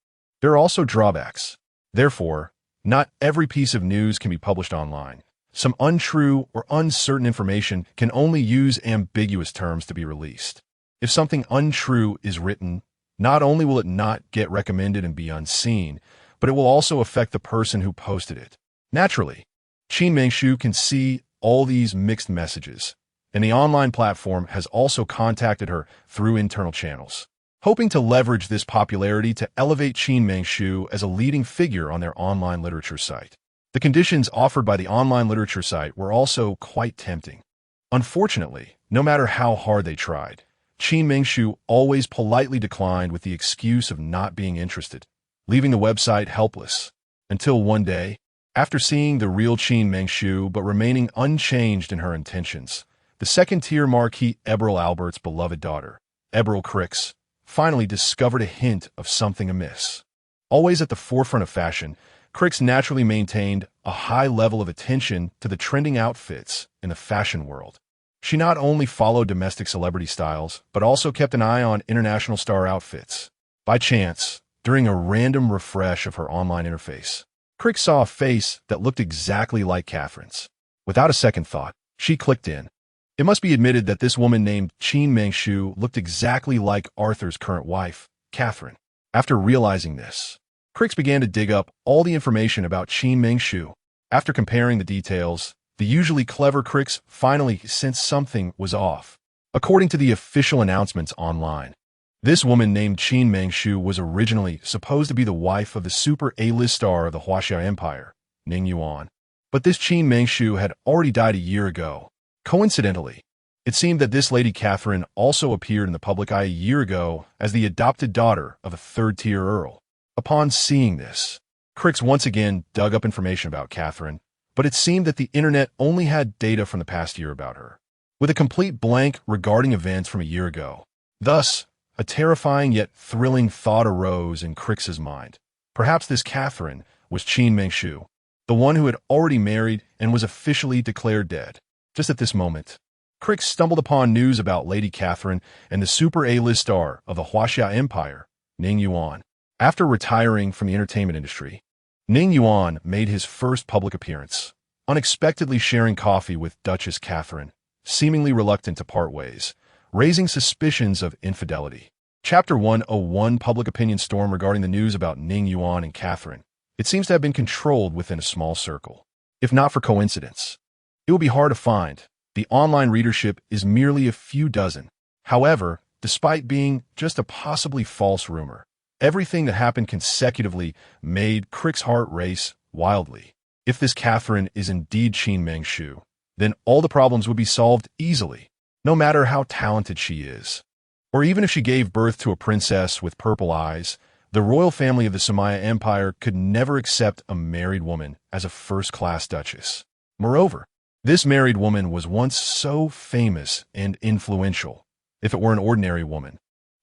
there are also drawbacks. Therefore, not every piece of news can be published online. Some untrue or uncertain information can only use ambiguous terms to be released. If something untrue is written, not only will it not get recommended and be unseen, but it will also affect the person who posted it. Naturally, Qin Mengshu can see all these mixed messages, and the online platform has also contacted her through internal channels, hoping to leverage this popularity to elevate Qin Mengshu as a leading figure on their online literature site. The conditions offered by the online literature site were also quite tempting. Unfortunately, no matter how hard they tried, Qin Mengshu always politely declined with the excuse of not being interested, leaving the website helpless. Until one day, after seeing the real Qin Mengshu but remaining unchanged in her intentions, the second-tier Marquis Eberl Albert's beloved daughter, Eberl Crix, finally discovered a hint of something amiss. Always at the forefront of fashion, Crix naturally maintained a high level of attention to the trending outfits in the fashion world. She not only followed domestic celebrity styles, but also kept an eye on international star outfits. By chance, during a random refresh of her online interface, Crix saw a face that looked exactly like Catherine's. Without a second thought, she clicked in. It must be admitted that this woman named Qin Mengshu looked exactly like Arthur's current wife, Catherine. After realizing this, Crix began to dig up all the information about Qin Mengshu. After comparing the details, the usually clever Crix finally sensed something was off. According to the official announcements online, this woman named Qin Mengshu was originally supposed to be the wife of the super A-list star of the Huaxia Empire, Ning Yuan. But this Qin Mengshu had already died a year ago. Coincidentally, it seemed that this Lady Catherine also appeared in the public eye a year ago as the adopted daughter of a third-tier earl. Upon seeing this, Crix once again dug up information about Catherine, but it seemed that the internet only had data from the past year about her, with a complete blank regarding events from a year ago. Thus, a terrifying yet thrilling thought arose in Crix's mind. Perhaps this Catherine was Qin Mengshu, the one who had already married and was officially declared dead. Just at this moment, Crix stumbled upon news about Lady Catherine and the super A-list star of the Huaxia Empire, Ning Yuan. After retiring from the entertainment industry, Ning Yuan made his first public appearance, unexpectedly sharing coffee with Duchess Catherine, seemingly reluctant to part ways, raising suspicions of infidelity. Chapter 101 Public Opinion Storm regarding the news about Ning Yuan and Catherine. It seems to have been controlled within a small circle. If not for coincidence, it will be hard to find. The online readership is merely a few dozen. However, despite being just a possibly false rumor, everything that happened consecutively made Crick's heart race wildly. If this Catherine is indeed Qin Mengshu, then all the problems would be solved easily, no matter how talented she is. Or even if she gave birth to a princess with purple eyes, the royal family of the Sumaya Empire could never accept a married woman as a first-class duchess. Moreover, this married woman was once so famous and influential. If it were an ordinary woman,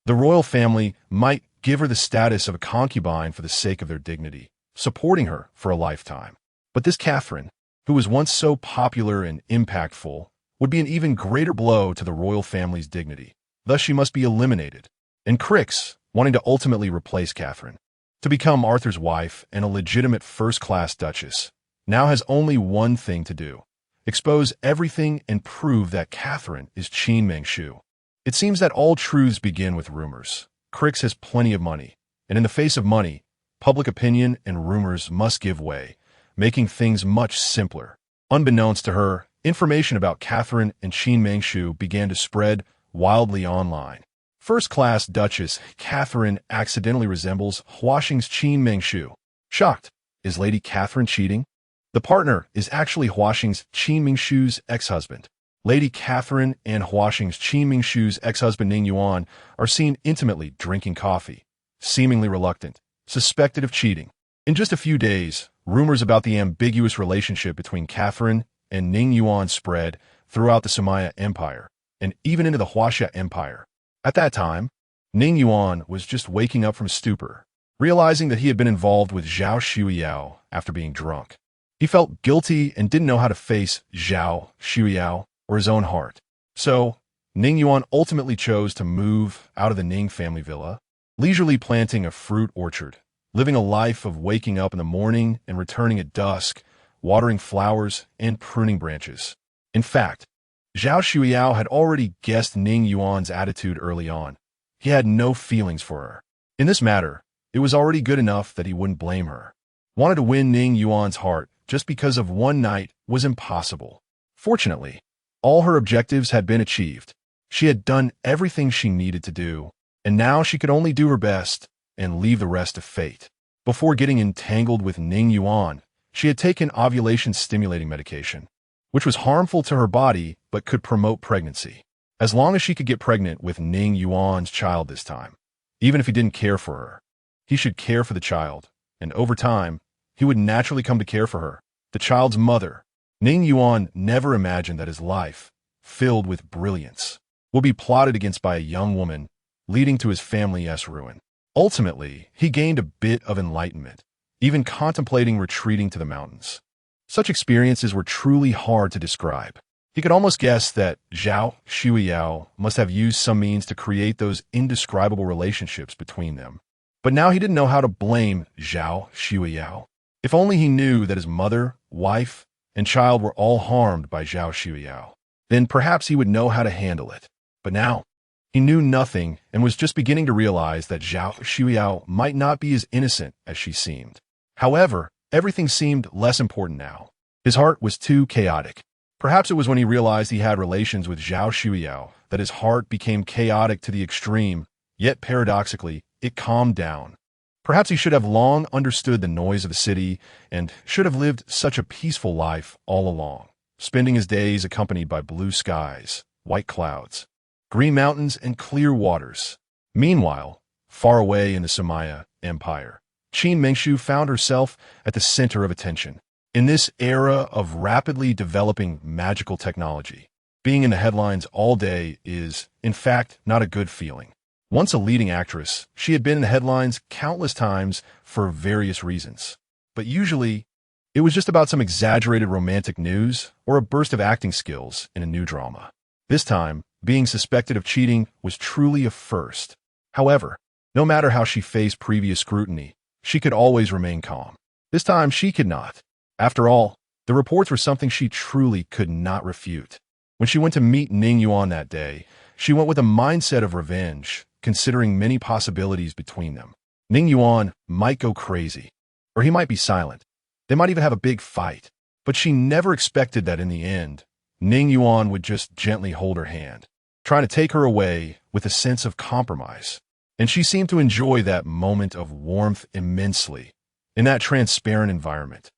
the royal family might give her the status of a concubine for the sake of their dignity, supporting her for a lifetime. But this Catherine, who was once so popular and impactful, would be an even greater blow to the royal family's dignity. Thus, she must be eliminated. And Crick's, wanting to ultimately replace Catherine, to become Arthur's wife and a legitimate first-class duchess, now has only one thing to do: expose everything and prove that Catherine is Qin Mengshu. It seems that all truths begin with rumors. Crick's has plenty of money, and in the face of money, public opinion and rumors must give way, making things much simpler. Unbeknownst to her, information about Catherine and Qin Mengshu began to spread wildly online. First-class Duchess Catherine accidentally resembles Huaxing's Qin Mengshu. Shocked. Is Lady Catherine cheating? The partner is actually Huaxing's Qin Mengshu's ex-husband. Lady Catherine and Huaxing's Qin Mengshu's ex-husband Ning Yuan are seen intimately drinking coffee, seemingly reluctant, suspected of cheating. In just a few days, rumors about the ambiguous relationship between Catherine and Ning Yuan spread throughout the Sumaya Empire, and even into the Huaxia Empire. At that time, Ning Yuan was just waking up from stupor, realizing that he had been involved with Zhao Shuyao after being drunk. He felt guilty and didn't know how to face Zhao Shuyao or his own heart. So, Ning Yuan ultimately chose to move out of the Ning family villa, leisurely planting a fruit orchard, living a life of waking up in the morning and returning at dusk, watering flowers and pruning branches. In fact, Zhao Shuyao had already guessed Ning Yuan's attitude early on. He had no feelings for her. In this matter, it was already good enough that he wouldn't blame her. Wanted to win Ning Yuan's heart just because of one night was impossible. Fortunately, all her objectives had been achieved. She had done everything she needed to do, and now she could only do her best and leave the rest to fate. Before getting entangled with Ning Yuan, she had taken ovulation-stimulating medication, which was harmful to her body but could promote pregnancy. As long as she could get pregnant with Ning Yuan's child this time, even if he didn't care for her, he should care for the child, and over time, he would naturally come to care for her, the child's mother. Ning Yuan never imagined that his life, filled with brilliance, would be plotted against by a young woman, leading to his family's ruin. Ultimately, he gained a bit of enlightenment, even contemplating retreating to the mountains. Such experiences were truly hard to describe. He could almost guess that Zhao Shuyao must have used some means to create those indescribable relationships between them. But now he didn't know how to blame Zhao Shuyao. If only he knew that his mother, wife, and child were all harmed by Zhao Shuyao, then perhaps he would know how to handle it. But now, he knew nothing and was just beginning to realize that Zhao Shuyao might not be as innocent as she seemed. However, everything seemed less important now. His heart was too chaotic. Perhaps it was when he realized he had relations with Zhao Shuyao that his heart became chaotic to the extreme, yet paradoxically, it calmed down. Perhaps he should have long understood the noise of the city and should have lived such a peaceful life all along, spending his days accompanied by blue skies, white clouds, green mountains, and clear waters. Meanwhile, far away in the Sumaya Empire, Qin Mengshu found herself at the center of attention. In this era of rapidly developing magical technology, being in the headlines all day is, in fact, not a good feeling. Once a leading actress, she had been in the headlines countless times for various reasons. But usually, it was just about some exaggerated romantic news or a burst of acting skills in a new drama. This time, being suspected of cheating was truly a first. However, no matter how she faced previous scrutiny, she could always remain calm. This time, she could not. After all, the reports were something she truly could not refute. When she went to meet Ning Yuan that day, she went with a mindset of revenge, considering many possibilities between them. Ning Yuan might go crazy, or he might be silent. They might even have a big fight. But she never expected that in the end, Ning Yuan would just gently hold her hand, trying to take her away with a sense of compromise. And she seemed to enjoy that moment of warmth immensely, in that transparent environment.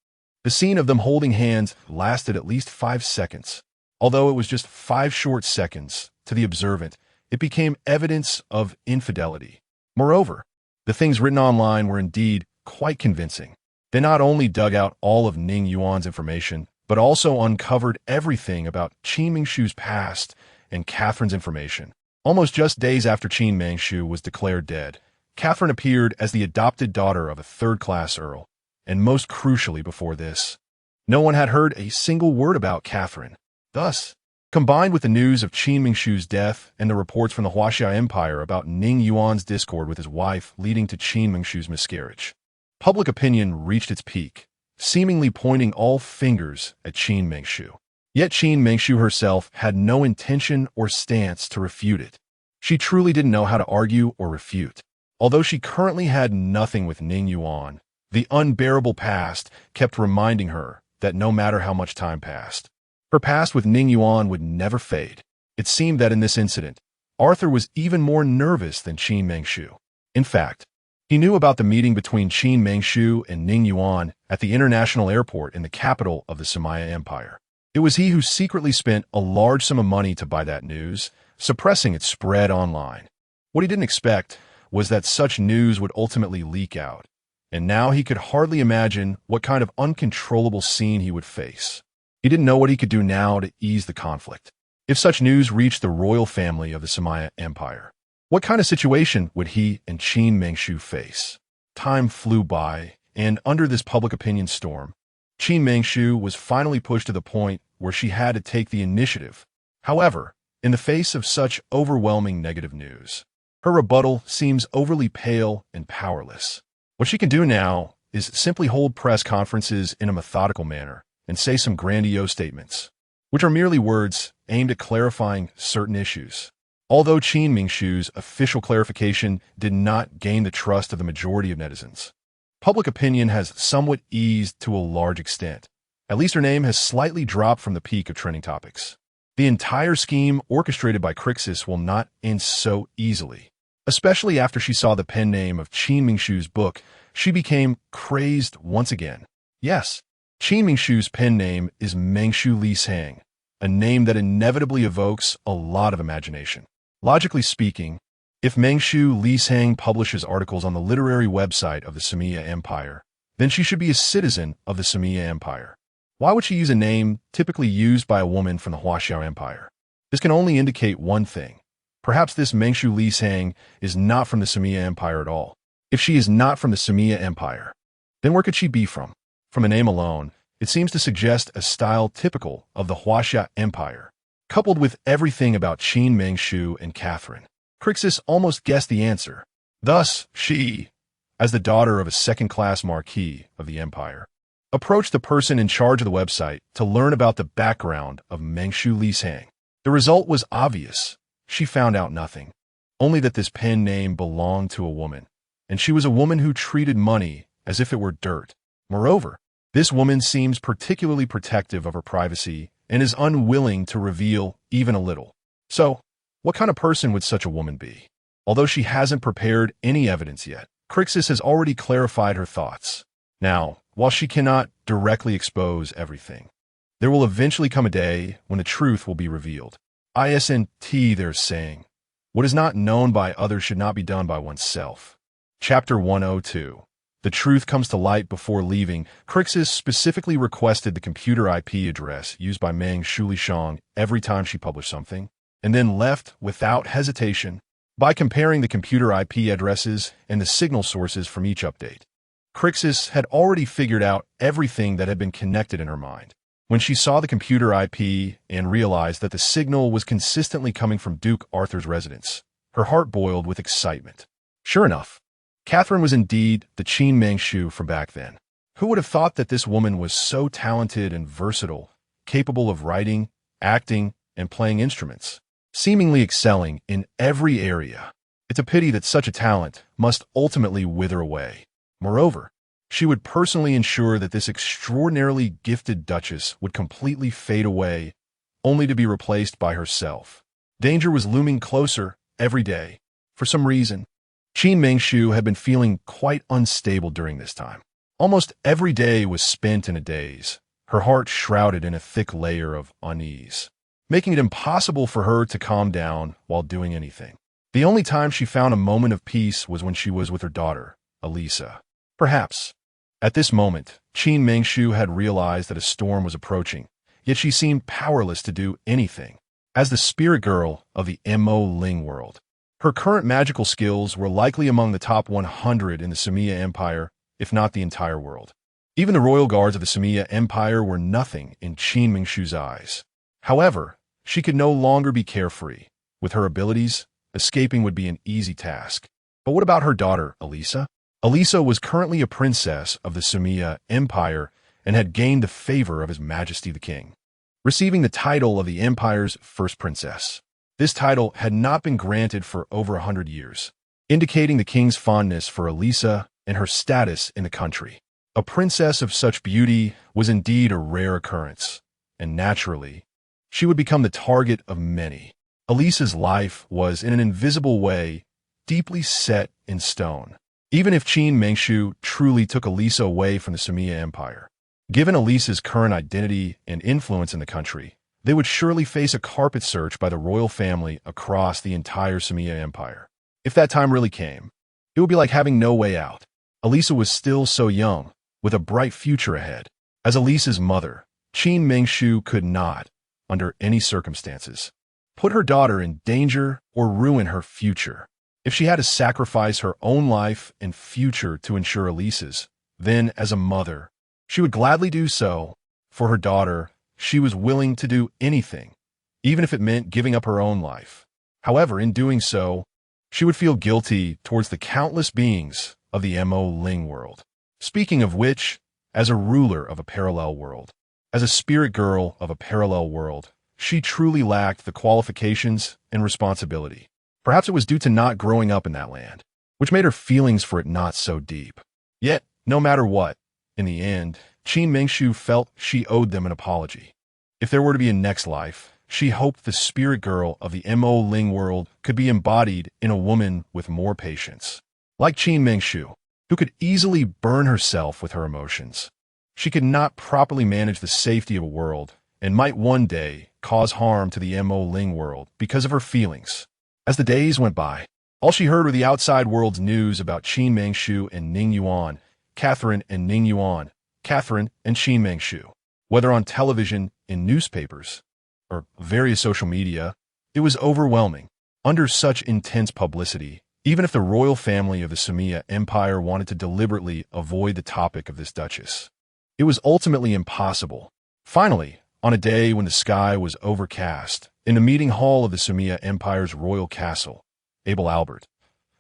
The scene of them holding hands lasted at least 5 seconds. Although it was just 5 short seconds, to the observant, it became evidence of infidelity. Moreover, the things written online were indeed quite convincing. They not only dug out all of Ning Yuan's information, but also uncovered everything about Qin Mingshu's past and Catherine's information. Almost just days after Qin Mingshu was declared dead, Catherine appeared as the adopted daughter of a third-class earl. And most crucially before this, no one had heard a single word about Catherine. Thus, combined with the news of Qin Mingshu's death and the reports from the Huaxia Empire about Ning Yuan's discord with his wife leading to Qin Mingshu's miscarriage, public opinion reached its peak, seemingly pointing all fingers at Qin Mingshu. Yet Qin Mingshu herself had no intention or stance to refute it. She truly didn't know how to argue or refute. Although she currently had nothing with Ning Yuan, the unbearable past kept reminding her that no matter how much time passed, her past with Ning Yuan would never fade. It seemed that in this incident, Arthur was even more nervous than Qin Mingshu. In fact, he knew about the meeting between Qin Mingshu and Ning Yuan at the international airport in the capital of the Sumaya Empire. It was he who secretly spent a large sum of money to buy that news, suppressing its spread online. What he didn't expect was that such news would ultimately leak out, and now he could hardly imagine what kind of uncontrollable scene he would face. He didn't know what he could do now to ease the conflict. If such news reached the royal family of the Sumaya Empire, what kind of situation would he and Qin Mingshu face? Time flew by, and under this public opinion storm, Qin Mingshu was finally pushed to the point where she had to take the initiative. However, in the face of such overwhelming negative news, her rebuttal seems overly pale and powerless. What she can do now is simply hold press conferences in a methodical manner and say some grandiose statements, which are merely words aimed at clarifying certain issues. Although Qin Mingshu's official clarification did not gain the trust of the majority of netizens, public opinion has somewhat eased to a large extent. At least her name has slightly dropped from the peak of trending topics. The entire scheme orchestrated by Crixus will not end so easily. Especially after she saw the pen name of Qin Mingshu's book, she became crazed once again. Yes, Qin Mingshu's pen name is Mingshu Li Sang, a name that inevitably evokes a lot of imagination. Logically speaking, if Mingshu Li Sang publishes articles on the literary website of the Sumaya Empire, then she should be a citizen of the Sumaya Empire. Why would she use a name typically used by a woman from the Huaxia Empire? This can only indicate one thing. Perhaps this Mingshu Li Sang is not from the Sumaya Empire at all. If she is not from the Sumaya Empire, then where could she be from? From a name alone, it seems to suggest a style typical of the Huaxia Empire. Coupled with everything about Qin Mingshu and Catherine, Crixus almost guessed the answer. Thus, she, as the daughter of a second-class marquis of the empire, approached the person in charge of the website to learn about the background of Mingshu Li Sang. The result was obvious. She found out nothing, only that this pen name belonged to a woman, and she was a woman who treated money as if it were dirt. Moreover, this woman seems particularly protective of her privacy and is unwilling to reveal even a little. So, what kind of person would such a woman be? Although she hasn't prepared any evidence yet, Crixus has already clarified her thoughts. Now, while she cannot directly expose everything, there will eventually come a day when the truth will be revealed. ISNT, they're saying, what is not known by others should not be done by oneself. Chapter 102. The truth comes to light before leaving. Crixus specifically requested the computer IP address used by Meng Shulishang every time she published something, and then left without hesitation. By comparing the computer IP addresses and the signal sources from each update, Crixus had already figured out everything that had been connected in her mind. When she saw the computer IP and realized that the signal was consistently coming from Duke Arthur's residence, her heart boiled with excitement. Sure enough, Catherine was indeed the Qin Mingshu from back then. Who would have thought that this woman was so talented and versatile, capable of writing, acting, and playing instruments, seemingly excelling in every area? It's a pity that such a talent must ultimately wither away. Moreover, she would personally ensure that this extraordinarily gifted duchess would completely fade away, only to be replaced by herself. Danger was looming closer every day. For some reason, Qin Mengshu had been feeling quite unstable during this time. Almost every day was spent in a daze, her heart shrouded in a thick layer of unease, making it impossible for her to calm down while doing anything. The only time she found a moment of peace was when she was with her daughter, Elisa. Perhaps, at this moment, Qin Mengshu had realized that a storm was approaching, yet she seemed powerless to do anything. As the spirit girl of the Mo Ling world, her current magical skills were likely among the top 100 in the Samiya Empire, if not the entire world. Even the royal guards of the Samiya Empire were nothing in Qin Mengshu's eyes. However, she could no longer be carefree. With her abilities, escaping would be an easy task. But what about her daughter, Elisa? Elisa was currently a princess of the Samiya Empire and had gained the favor of His Majesty the King, receiving the title of the Empire's first princess. This title had not been granted for over 100 years, indicating the king's fondness for Elisa and her status in the country. A princess of such beauty was indeed a rare occurrence, and naturally, she would become the target of many. Elisa's life was, in an invisible way, deeply set in stone. Even if Qin Mengshu truly took Elisa away from the Samiya Empire, given Elisa's current identity and influence in the country, they would surely face a carpet search by the royal family across the entire Samiya Empire. If that time really came, it would be like having no way out. Elisa was still so young, with a bright future ahead. As Elisa's mother, Qin Mengshu could not, under any circumstances, put her daughter in danger or ruin her future. If she had to sacrifice her own life and future to ensure Elisa's, then, as a mother, she would gladly do so. For her daughter, she was willing to do anything, even if it meant giving up her own life. However, in doing so, she would feel guilty towards the countless beings of the Mo Ling world. Speaking of which, as a ruler of a parallel world, as a spirit girl of a parallel world, she truly lacked the qualifications and responsibility. Perhaps it was due to not growing up in that land, which made her feelings for it not so deep. Yet, no matter what, in the end, Qin Mengshu felt she owed them an apology. If there were to be a next life, she hoped the spirit girl of the Mo Ling world could be embodied in a woman with more patience. Like Qin Mengshu, who could easily burn herself with her emotions, she could not properly manage the safety of a world and might one day cause harm to the Mo Ling world because of her feelings. As the days went by, all she heard were the outside world's news about Qin Mengshu and Ning Yuan, Catherine and Ning Yuan, Catherine and Qin Mengshu. Whether on television, in newspapers, or various social media, it was overwhelming. Under such intense publicity, even if the royal family of the Samiya Empire wanted to deliberately avoid the topic of this duchess, it was ultimately impossible. Finally, on a day when the sky was overcast, in the meeting hall of the Samiya Empire's royal castle, Abel Albert,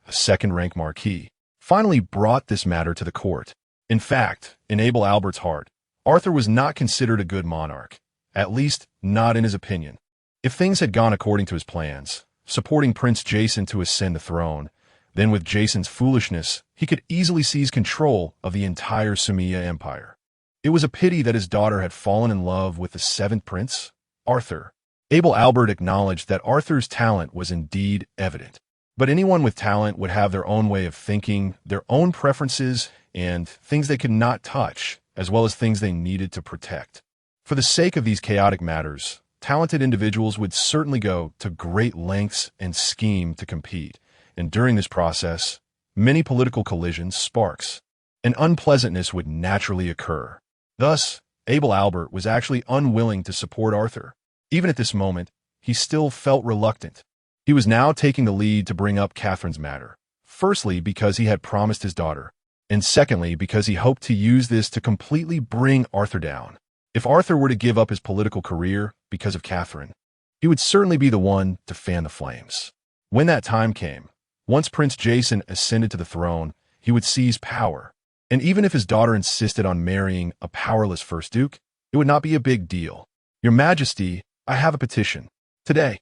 a second-rank marquis, finally brought this matter to the court. In fact, in Abel Albert's heart, Arthur was not considered a good monarch, at least not in his opinion. If things had gone according to his plans, supporting Prince Jason to ascend the throne, then with Jason's foolishness, he could easily seize control of the entire Samiya Empire. It was a pity that his daughter had fallen in love with the seventh prince, Arthur. Abel Albert acknowledged that Arthur's talent was indeed evident. But anyone with talent would have their own way of thinking, their own preferences, and things they could not touch, as well as things they needed to protect. For the sake of these chaotic matters, talented individuals would certainly go to great lengths and scheme to compete, and during this process, many political collisions, sparks, and unpleasantness would naturally occur. Thus, Abel Albert was actually unwilling to support Arthur. Even at this moment, he still felt reluctant. He was now taking the lead to bring up Catherine's matter, firstly because he had promised his daughter, and secondly because he hoped to use this to completely bring Arthur down. If Arthur were to give up his political career because of Catherine, he would certainly be the one to fan the flames. When that time came, once Prince Jason ascended to the throne, he would seize power. And even if his daughter insisted on marrying a powerless first duke, it would not be a big deal. Your Majesty, I have a petition. Today,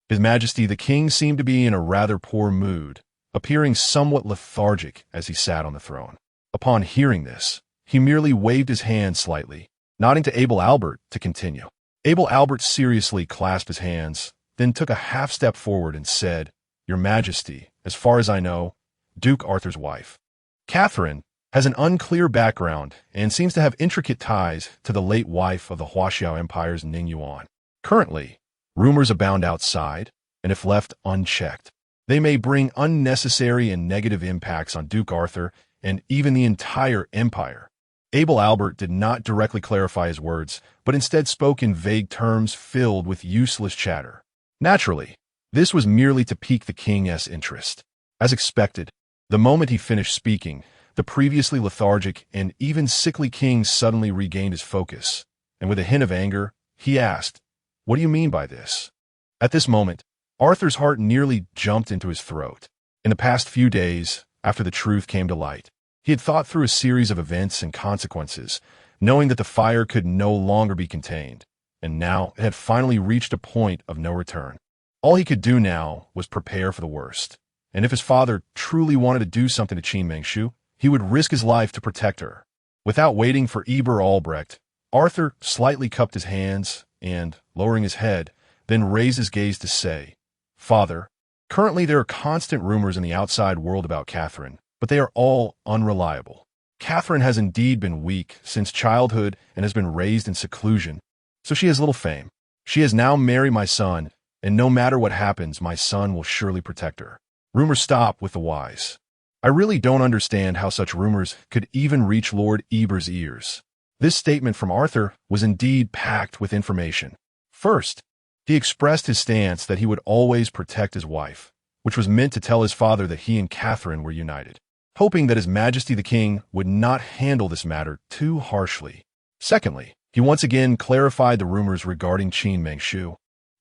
His Majesty the King seemed to be in a rather poor mood, appearing somewhat lethargic as he sat on the throne. Upon hearing this, he merely waved his hand slightly, nodding to Abel Albert to continue. Abel Albert seriously clasped his hands, then took a half-step forward and said, "Your Majesty, as far as I know, Duke Arthur's wife. Catherine has an unclear background and seems to have intricate ties to the late wife of the Huaxiao Empire's Ning Yuan. Currently, rumors abound outside, and if left unchecked, they may bring unnecessary and negative impacts on Duke Arthur and even the entire empire." Abel Albert did not directly clarify his words, but instead spoke in vague terms filled with useless chatter. Naturally, this was merely to pique the king's interest. As expected, the moment he finished speaking, the previously lethargic and even sickly king suddenly regained his focus, and with a hint of anger, he asked, "What do you mean by this?" At this moment, Arthur's heart nearly jumped into his throat. In the past few days, after the truth came to light, he had thought through a series of events and consequences, knowing that the fire could no longer be contained, and now it had finally reached a point of no return. All he could do now was prepare for the worst, and if his father truly wanted to do something to Qin Mengshu, he would risk his life to protect her. Without waiting for Eber Albrecht, Arthur slightly cupped his hands and, lowering his head, then raised his gaze to say, "Father, currently there are constant rumors in the outside world about Catherine, but they are all unreliable. Catherine has indeed been weak since childhood and has been raised in seclusion, so she has little fame. She has now married my son, and no matter what happens, my son will surely protect her." Rumors stop with the wise. I really don't understand how such rumors could even reach Lord Eber's ears. This statement from Arthur was indeed packed with information. First, he expressed his stance that he would always protect his wife, which was meant to tell his father that he and Catherine were united, hoping that His Majesty the King would not handle this matter too harshly. Secondly, he once again clarified the rumors regarding Qin Mengshu,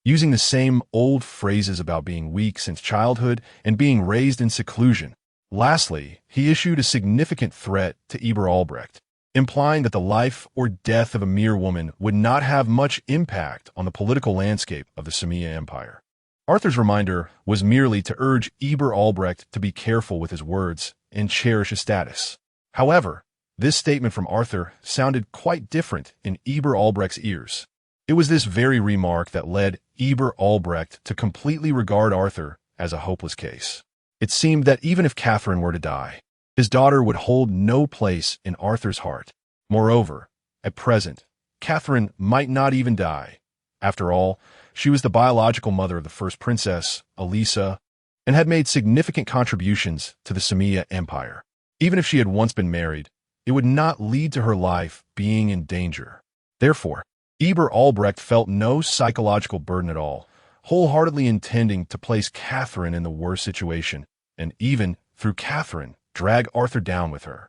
using the same old phrases about being weak since childhood and being raised in seclusion. Lastly, he issued a significant threat to Eber Albrecht, implying that the life or death of a mere woman would not have much impact on the political landscape of the Samia Empire. Arthur's reminder was merely to urge Eber Albrecht to be careful with his words and cherish his status. However, this statement from Arthur sounded quite different in Eber Albrecht's ears. It was this very remark that led Eber Albrecht to completely regard Arthur as a hopeless case. It seemed that even if Catherine were to die, his daughter would hold no place in Arthur's heart. Moreover, at present, Catherine might not even die. After all, she was the biological mother of the first princess, Elisa, and had made significant contributions to the Samia Empire. Even if she had once been married, it would not lead to her life being in danger. Therefore, Eber Albrecht felt no psychological burden at all, wholeheartedly intending to place Catherine in the worst situation, and even, through Catherine, drag Arthur down with her.